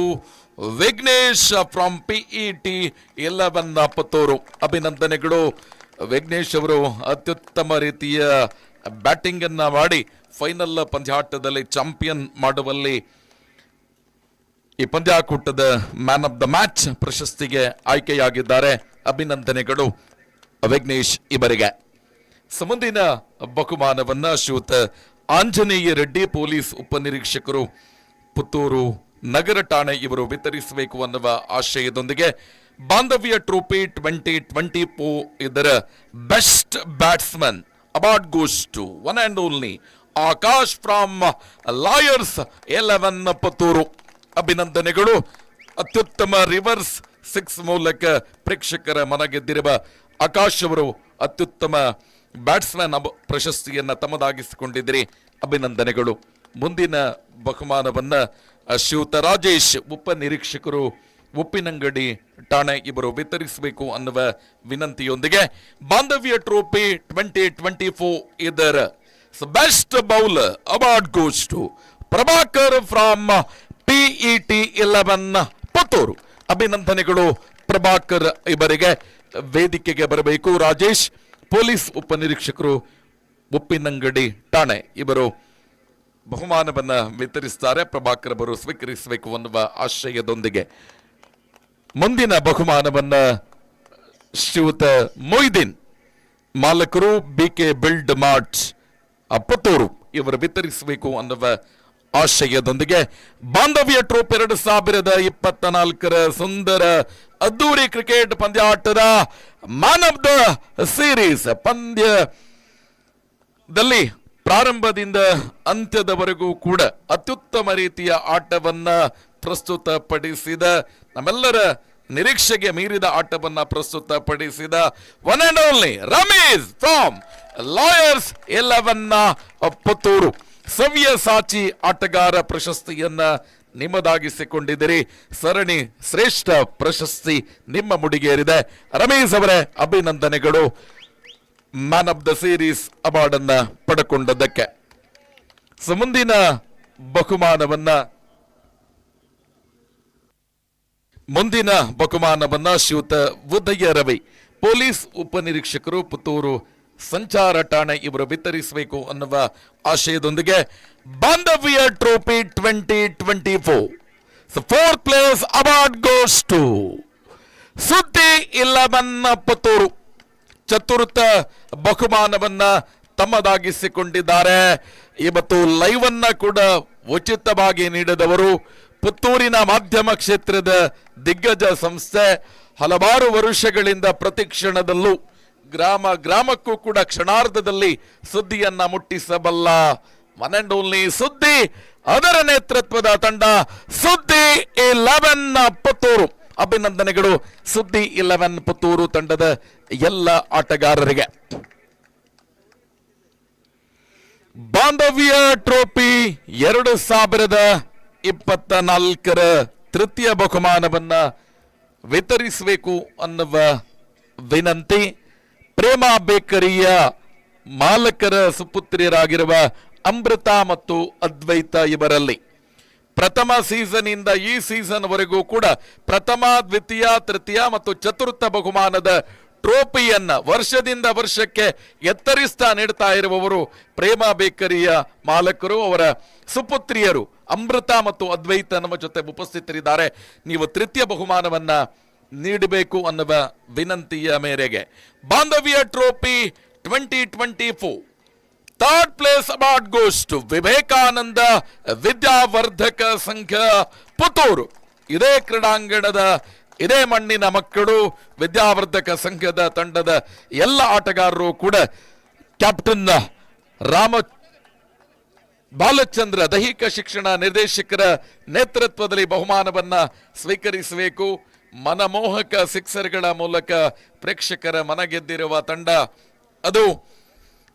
Vignesh from PET 11 Puttur. ಅಭಿನಂದನೆಗಳು ವಿಘ್ನೇಶ್ ಅವರು. ಅತ್ಯುತ್ತಮ ರೀತಿಯ ಬ್ಯಾಟಿಂಗ್ ಅನ್ನ ಮಾಡಿ ಫೈನಲ್ ಪಂದ್ಯಾಟದಲ್ಲಿ ಚಾಂಪಿಯನ್ ಮಾಡುವಲ್ಲಿ ಈ ಪಂದ್ಯಾಕೂಟದ ಮ್ಯಾನ್ ಆಫ್ ದ ಮ್ಯಾಚ್ ಪ್ರಶಸ್ತಿಗೆ ಆಯ್ಕೆಯಾಗಿದ್ದಾರೆ. ಅಭಿನಂದನೆಗಳು ವಿಘ್ನೇಶ್ ಇವರಿಗೆ. ಮುಂದಿನ ಬಹುಮಾನವನ್ನ ಶ್ರೀಯುತ ಆಂಜನೇಯ ರೆಡ್ಡಿ ಪೊಲೀಸ್ ಉಪನಿರೀಕ್ಷಕರು ಪುತ್ತೂರು ನಗರ ಠಾಣೆ ಇವರು ವಿತರಿಸಬೇಕು ಅನ್ನುವ ಆಶಯದೊಂದಿಗೆ ಬಾಂಧವ್ಯ ಟ್ರೋಫಿ 2024 ಇದರ best batsman award goes to one and only Akash from lawyers 11 Puttur. ಅಭಿನಂದನೆಗಳು. ಅತ್ಯುತ್ತಮ ರಿವರ್ಸ್ 6 ಮೂಲಕ ಪ್ರೇಕ್ಷಕರ ಮನಗೆದ್ದಿರುವ ಆಕಾಶ್ ಅವರು ಅತ್ಯುತ್ತಮ ಬ್ಯಾಟ್ಸ್ಮನ್ ಪ್ರಶಸ್ತಿಯನ್ನ ತಮ್ಮದಾಗಿಸಿಕೊಂಡಿದ್ದೀರಿ. ಅಭಿನಂದನೆಗಳು. ಮುಂದಿನ ಬಹುಮಾನವನ್ನ ಶ್ರೀಯುತ ರಾಜೇಶ್ ಉಪನಿರೀಕ್ಷಕರು ಉಪ್ಪಿನಂಗಡಿ ಠಾಣೆ ಇವರು ವಿತರಿಸಬೇಕು ಅನ್ನುವ ವಿನಂತಿಯೊಂದಿಗೆ ಬಾಂಧವ್ಯ ಟ್ರೋಫಿ 2024 ಇದರ best bowler award goes to Prabhakar from PET 11 Puttur. ಅಭಿನಂದನೆಗಳು ಪ್ರಭಾಕರ್ ಇವರಿಗೆ. ವೇದಿಕೆಗೆ ಬರಬೇಕು. ರಾಜೇಶ್ ಪೊಲೀಸ್ ಉಪನಿರೀಕ್ಷಕರು ಉಪ್ಪಿನಂಗಡಿ ಠಾಣೆ ಇವರು ಬಹುಮಾನವನ್ನ ವಿತರಿಸುತ್ತಾರೆ. ಪ್ರಭಾಕರ್ ಅವರು ಸ್ವೀಕರಿಸಬೇಕು ಅನ್ನುವ ಆಶಯದೊಂದಿಗೆ ಮುಂದಿನ ಬಹುಮಾನವನ್ನ ಶ್ರೀಯುತ ಮೊಯ್ದೀನ್ ಮಾಲಕರು BK ಬಿಲ್ಡ್ ಮಾರ್ಟ್ ಪುತ್ತೂರು ಇವರು ವಿತರಿಸಬೇಕು ಅನ್ನುವ ಆಶಯದೊಂದಿಗೆ ಬಾಂಧವ್ಯ ಟ್ರೋಫಿ 2024 ಸುಂದರ ಅದ್ದೂರಿ ಕ್ರಿಕೆಟ್ ಪಂದ್ಯಾಟದ ಮ್ಯಾನ್ ಆಫ್ ದ ಸೀರೀಸ್ ಪಂದ್ಯದಲ್ಲಿ ಪ್ರಾರಂಭದಿಂದ ಅಂತ್ಯದವರೆಗೂ ಕೂಡ ಅತ್ಯುತ್ತಮ ರೀತಿಯ ಆಟವನ್ನ ಪ್ರಸ್ತುತಪಡಿಸಿದ ನಮ್ಮೆಲ್ಲರ ನಿರೀಕ್ಷೆಗೆ ಮೀರಿದ ಆಟವನ್ನ ಪ್ರಸ್ತುತಪಡಿಸಿದ one and only Ramesh from lawyers 11 Puttur. ಸವ್ಯಸಾಚಿ ಆಟಗಾರ ಪ್ರಶಸ್ತಿಯನ್ನ ನಿಮ್ಮದಾಗಿಸಿಕೊಂಡಿದ್ದೀರಿ. ಸರಣಿ ಶ್ರೇಷ್ಠ ಪ್ರಶಸ್ತಿ ನಿಮ್ಮ ಮುಡಿಗೇರಿದೆ. ರಮೇಶ್ ಅವರೇ ಅಭಿನಂದನೆಗಳು man of the series award ಅನ್ನ ಪಡೆದುಕೊಂಡದ್ದಕ್ಕೆ. ಮುಂದಿನ ಬಹುಮಾನವನ್ನ ಶ್ರೀಯುತ ಉದಯ ರವಿ ಪೊಲೀಸ್ ಉಪನಿರೀಕ್ಷಕರು ಪುತ್ತೂರು ಸಂಚಾರ ಠಾಣೆ ಇವರು ವಿತರಿಸಬೇಕು ಅನ್ನುವ ಆಶಯದೊಂದಿಗೆ Bandhavya trophy 2024 4th place award goes to Suddi 11 Puttur. ಚತುರ್ಥ ಬಹುಮಾನವನ್ನ ತಮ್ಮದಾಗಿಸಿಕೊಂಡಿದ್ದಾರೆ. ಇವತ್ತು ಲೈವ್ ಅನ್ನ ಕೂಡ ಉಚಿತವಾಗಿ ನೀಡಿದವರು ಪುತ್ತೂರಿನ ಮಾಧ್ಯಮ ಕ್ಷೇತ್ರದ ದಿಗ್ಗಜ ಸಂಸ್ಥೆ. ಹಲವಾರು ವರ್ಷಗಳಿಂದ ಪ್ರತಿ ಕ್ಷಣದಲ್ಲೂ ಗ್ರಾಮ ಗ್ರಾಮಕ್ಕೂ ಕೂಡ ಕ್ಷಣಾರ್ಧದಲ್ಲಿ ಸುದ್ದಿಯನ್ನ ಮುಟ್ಟಿಸಬಲ್ಲ ಒನ್ ಅಂಡ್ ಓನ್ಲಿ ಸುದ್ದಿ. ಅದರ ನೇತೃತ್ವದ ತಂಡ ಸುದ್ದಿ 11 ಪುತ್ತೂರು. ಅಭಿನಂದನೆಗಳು ಸುದ್ದಿ 11 ಪುತ್ತೂರು ತಂಡದ ಎಲ್ಲ ಆಟಗಾರರಿಗೆ. ಬಾಂಧವ್ಯ ಟ್ರೋಫಿ 2024 ತೃತೀಯ ಬಹುಮಾನವನ್ನ ವಿತರಿಸಬೇಕು ಅನ್ನುವ ವಿನಂತಿ ಪ್ರೇಮ ಬೇಕರಿಯ ಮಾಲಕರ ಸುಪುತ್ರಿಯರಾಗಿರುವ ಅಮೃತ ಮತ್ತು ಅದ್ವೈತ ಇವರಲ್ಲಿ ಪ್ರಥಮ ಸೀಸನ್ ಇಂದ ಈ ಸೀಸನ್ ವರೆಗೂ ಕೂಡ ಪ್ರಥಮ, ದ್ವಿತೀಯ, ತೃತೀಯ ಮತ್ತು ಚತುರ್ಥ ಬಹುಮಾನದ ಟ್ರೋಫಿಯನ್ನ ವರ್ಷದಿಂದ ವರ್ಷಕ್ಕೆ ಎತ್ತರಿಸ್ತಾ ನೀಡ್ತಾ ಇರುವವರು ಪ್ರೇಮ ಬೇಕರಿಯ ಮಾಲಕರು, ಅವರ ಸುಪುತ್ರಿಯರು ಅಮೃತ ಮತ್ತು ಅದ್ವೈತ ನಮ್ಮ ಜೊತೆ ಉಪಸ್ಥಿತರಿದ್ದಾರೆ. ನೀವು ತೃತೀಯ ಬಹುಮಾನವನ್ನ ನೀಡಬೇಕು ಅನ್ನುವ ವಿನಂತಿಯ ಮೇರೆಗೆ Bandhavya trophy 2024 third place award goes to Vivekananda Vidyavardhaka Sangha Puttur. ಇದೇ ಕ್ರೀಡಾಂಗಣದ ಇದೇ ಮಣ್ಣಿನ ಮಕ್ಕಳು ವಿದ್ಯಾವರ್ಧಕ ಸಂಘದ ತಂಡದ ಎಲ್ಲ ಆಟಗಾರರು ಕೂಡ ಕ್ಯಾಪ್ಟನ್ ಬಾಲಚಂದ್ರ ದೈಹಿಕ ಶಿಕ್ಷಣ ನಿರ್ದೇಶಕರ ನೇತೃತ್ವದಲ್ಲಿ ಬಹುಮಾನವನ್ನ ಸ್ವೀಕರಿಸಬೇಕು. ಮನಮೋಹಕ ಸಿಕ್ಸರ್ಗಳ ಮೂಲಕ ಪ್ರೇಕ್ಷಕರ ಮನಗೆದ್ದಿರುವ ತಂಡ ಅದು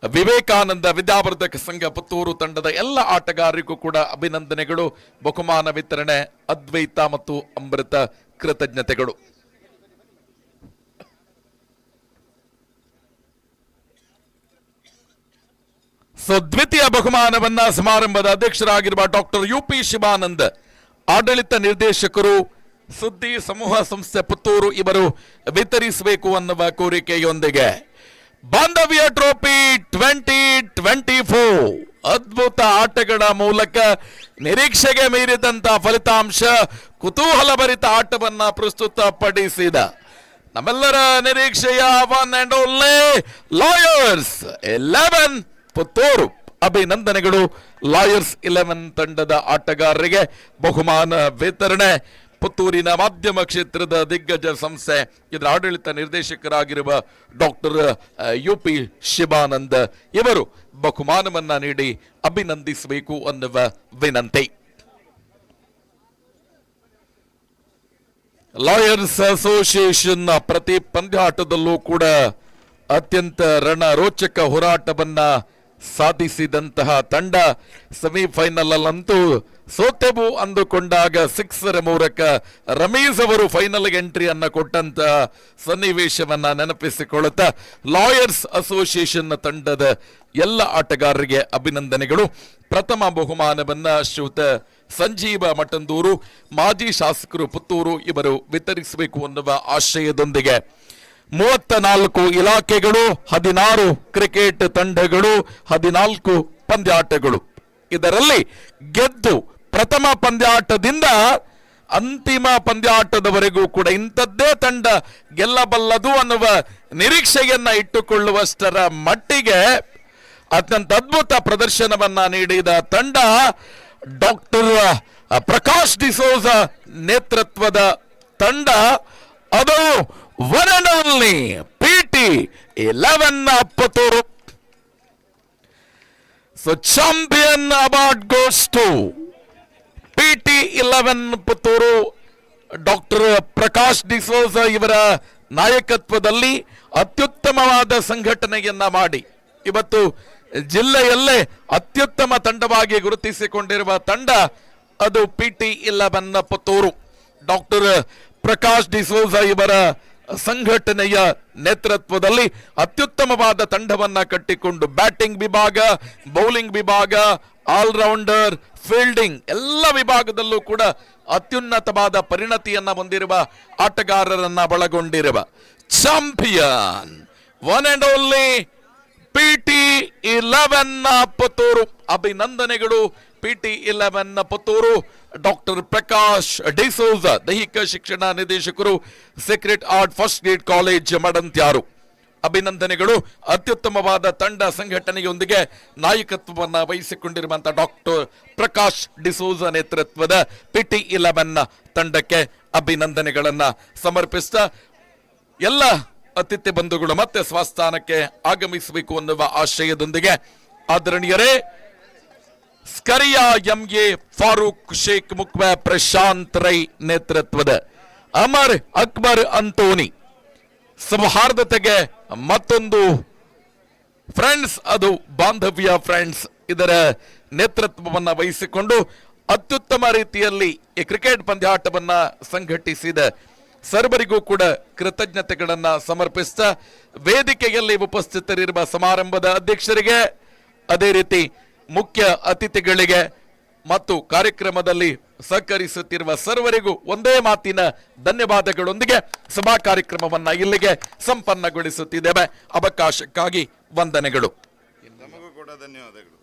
ವಿವೇಕಾನಂದ ವಿದ್ಯಾವರ್ಧಕ ಸಂಘ ಪುತ್ತೂರು ತಂಡದ ಎಲ್ಲ ಆಟಗಾರರಿಗೂ ಕೂಡ ಅಭಿನಂದನೆಗಳು. ಬಹುಮಾನ ವಿತರಣೆ ಅದ್ವೈತ ಮತ್ತು ಅಮೃತ ಕೃತಜ್ಞತೆಗಳು. ದ್ವಿತೀಯ ಬಹುಮಾನವನ್ನ ಸಮಾರಂಭದ ಅಧ್ಯಕ್ಷರಾಗಿರುವ ಡಾಕ್ಟರ್ UP ಶಿವಾನಂದ್, ಆಡಳಿತ ನಿರ್ದೇಶಕರು ಸುದ್ದಿ ಸಮೂಹ ಸಂಸ್ಥೆ ಪುತ್ತೂರು ಇವರು ವಿತರಿಸಬೇಕು ಅನ್ನುವ ಕೋರಿಕೆಯೊಂದಿಗೆ ಬಾಂಧವ್ಯ ಟ್ರೋಫಿ 2024 ಅದ್ಭುತ ಆಟಗಳ ಮೂಲಕ ನಿರೀಕ್ಷೆಗೆ ಮೀರಿದಂತ ಫಲಿತಾಂಶ, ಕುತೂಹಲಭರಿತ ಆಟವನ್ನ ಪ್ರಸ್ತುತಪಡಿಸಿದ ನಮ್ಮೆಲ್ಲರ ನಿರೀಕ್ಷೆಯ one and only lawyers 11 Puttur. ಅಭಿನಂದನೆಗಳು ಲಾಯರ್ಸ್ 11 ತಂಡದ ಆಟಗಾರರಿಗೆ. ಬಹುಮಾನ ವಿತರಣೆ ಪುತ್ತೂರಿನ ಮಾಧ್ಯಮ ಕ್ಷೇತ್ರದ ದಿಗ್ಗಜ ಸಂಸ್ಥೆ ಇದರ ಆಡಳಿತ ನಿರ್ದೇಶಕರಾಗಿರುವ ಡಾಕ್ಟರ್ UP ಶಿವಾನಂದ ಇವರು ಬಹುಮಾನವನ್ನ ನೀಡಿ ಅಭಿನಂದಿಸಬೇಕು ಅನ್ನುವ ವಿನಂತಿ. ಲಾಯರ್ಸ್ ಅಸೋಸಿಯೇಷನ್ ಪ್ರತಿ ಪಂದ್ಯಾಟದಲ್ಲೂ ಕೂಡ ಅತ್ಯಂತ ರಣರೋಚಕ ಹೋರಾಟವನ್ನ ಸಾಧಿಸಿದಂತಹ ತಂಡ. ಸೆಮಿಫೈನಲ್ ಅಲ್ಲಂತೂ ಸೋತೆವು ಅಂದುಕೊಂಡಾಗ 6 ಮೂಲಕ ರಮೀಸ್ ಅವರು ಫೈನಲ್ಗೆ ಎಂಟ್ರಿಯನ್ನ ಕೊಟ್ಟಂತಹ ಸನ್ನಿವೇಶವನ್ನ ನೆನಪಿಸಿಕೊಳ್ಳುತ್ತಾ ಲಾಯರ್ಸ್ ಅಸೋಸಿಯೇಷನ್ ತಂಡದ ಎಲ್ಲ ಆಟಗಾರರಿಗೆ ಅಭಿನಂದನೆಗಳು. ಪ್ರಥಮ ಬಹುಮಾನವನ್ನ ಶ್ರೀಯುತ ಸಂಜೀವ ಮಠಂದೂರು ಮಾಜಿ ಶಾಸಕರು ಪುತ್ತೂರು ಇವರು ವಿತರಿಸಬೇಕು ಅನ್ನುವ ಆಶಯದೊಂದಿಗೆ 34 ಇಲಾಖೆಗಳು, 16 ಕ್ರಿಕೆಟ್ ತಂಡಗಳು, 14 ಪಂದ್ಯಾಟಗಳು. ಇದರಲ್ಲಿ ಗೆದ್ದು ಪ್ರಥಮ ಪಂದ್ಯಾಟದಿಂದ ಅಂತಿಮ ಪಂದ್ಯಾಟದವರೆಗೂ ಕೂಡ ಇಂಥದ್ದೇ ತಂಡ ಗೆಲ್ಲಬಲ್ಲದು ಅನ್ನುವ ನಿರೀಕ್ಷೆಯನ್ನ ಇಟ್ಟುಕೊಳ್ಳುವಷ್ಟರ ಮಟ್ಟಿಗೆ ಅತ್ಯಂತ ಅದ್ಭುತ ಪ್ರದರ್ಶನವನ್ನ ನೀಡಿದ ತಂಡ ಡಾಕ್ಟರ್ ಪ್ರಕಾಶ್ ಡಿಸೋಜ ನೇತೃತ್ವದ ತಂಡ. ಅದು one and only PT 11 Puttur. So champion award goes to PT 11 Puttur. Doctor Prakash D'Souza ಇವರ ನಾಯಕತ್ವದಲ್ಲಿ ಅತ್ಯುತ್ತಮವಾದ ಸಂಘಟನೆಯನ್ನ ಮಾಡಿ ಇವತ್ತು ಜಿಲ್ಲೆಯಲ್ಲೇ ಅತ್ಯುತ್ತಮ ತಂಡವಾಗಿ ಗುರುತಿಸಿಕೊಂಡಿರುವ ತಂಡ ಅದು PT 11 ಪುತ್ತೂರು. ಡಾಕ್ಟರ್ ಪ್ರಕಾಶ್ ಡಿಸೋಜ ಇವರ ಸಂಘಟನೆಯ ನೇತೃತ್ವದಲ್ಲಿ ಅತ್ಯುತ್ತಮವಾದ ತಂಡವನ್ನ ಕಟ್ಟಿಕೊಂಡು ಬ್ಯಾಟಿಂಗ್ ವಿಭಾಗ, ಬೌಲಿಂಗ್ ವಿಭಾಗ, ಆಲ್ರೌಂಡರ್, ಫೀಲ್ಡಿಂಗ್ ಎಲ್ಲ ವಿಭಾಗದಲ್ಲೂ ಕೂಡ ಅತ್ಯುನ್ನತವಾದ ಪರಿಣತಿಯನ್ನ ಹೊಂದಿರುವ ಆಟಗಾರರನ್ನ ಒಳಗೊಂಡಿರುವ champion one and only PT 11 Puttur. ಅಭಿನಂದನೆಗಳು PT 11 ಪುತ್ತೂರು. ಡಾಕ್ಟರ್ ಪ್ರಕಾಶ್ ಡಿಸೋಜ ದೈಹಿಕ ಶಿಕ್ಷಣ ನಿರ್ದೇಶಕರು, Sacred Heart first grade college Madantyar. ಅಭಿನಂದನೆಗಳು. ಅತ್ಯುತ್ತಮವಾದ ತಂಡ ಸಂಘಟನೆಯೊಂದಿಗೆ ನಾಯಕತ್ವವನ್ನ ವಹಿಸಿಕೊಂಡಿರುವಂತಹ ಡಾಕ್ಟರ್ ಪ್ರಕಾಶ್ ಡಿಸೋಜ ನೇತೃತ್ವದ PT 11 ತಂಡಕ್ಕೆ ಅಭಿನಂದನೆಗಳನ್ನ ಸಮರ್ಪಿಸ್ತಾ ಎಲ್ಲ ಅತಿಥಿ ಬಂಧುಗಳು ಮತ್ತೆ ಸ್ವಸ್ಥಾನಕ್ಕೆ ಆಗಮಿಸಬೇಕು ಅನ್ನುವ ಆಶಯದೊಂದಿಗೆ ಆದರಣೀಯರೇ ಸ್ಕರಿಯಾ MA ಫಾರೂಕ್ ಶೇಖ್ ಮುಕ್ವ ಪ್ರಶಾಂತ್ ರೈ ನೇತೃತ್ವದ ಅಮರ್ ಅಕ್ಬರ್ ಅಂತೋನಿ ಸೌಹಾರ್ದತೆಗೆ ಮತ್ತೊಂದು ಫ್ರೆಂಡ್ಸ್, ಅದು ಬಾಂಧವ್ಯ ಫ್ರೆಂಡ್ಸ್ ಇದರ ನೇತೃತ್ವವನ್ನ ವಹಿಸಿಕೊಂಡು ಅತ್ಯುತ್ತಮ ರೀತಿಯಲ್ಲಿ ಈ ಕ್ರಿಕೆಟ್ ಪಂದ್ಯಾಟವನ್ನ ಸಂಘಟಿಸಿದ ಸರ್ವರಿಗೂ ಕೂಡ ಕೃತಜ್ಞತೆಗಳನ್ನ ಸಮರ್ಪಿಸ್ತಾ ವೇದಿಕೆಯಲ್ಲಿ ಉಪಸ್ಥಿತರಿರುವ ಸಮಾರಂಭದ ಅಧ್ಯಕ್ಷರಿಗೆ, ಅದೇ ರೀತಿ ಮುಖ್ಯ ಅತಿಥಿಗಳಿಗೆ ಮತ್ತು ಕಾರ್ಯಕ್ರಮದಲ್ಲಿ ಸಹಕರಿಸುತ್ತಿರುವ ಸರ್ವರಿಗೂ ಒಂದೇ ಮಾತಿನ ಧನ್ಯವಾದಗಳೊಂದಿಗೆ ಸಭಾ ಕಾರ್ಯಕ್ರಮವನ್ನ ಇಲ್ಲಿಗೆ ಸಂಪನ್ನಗೊಳಿಸುತ್ತಿದ್ದೇವೆ. ಅವಕಾಶಕ್ಕಾಗಿ ವಂದನೆಗಳು. ನಮಗೂ ಕೂಡ ಧನ್ಯವಾದಗಳು.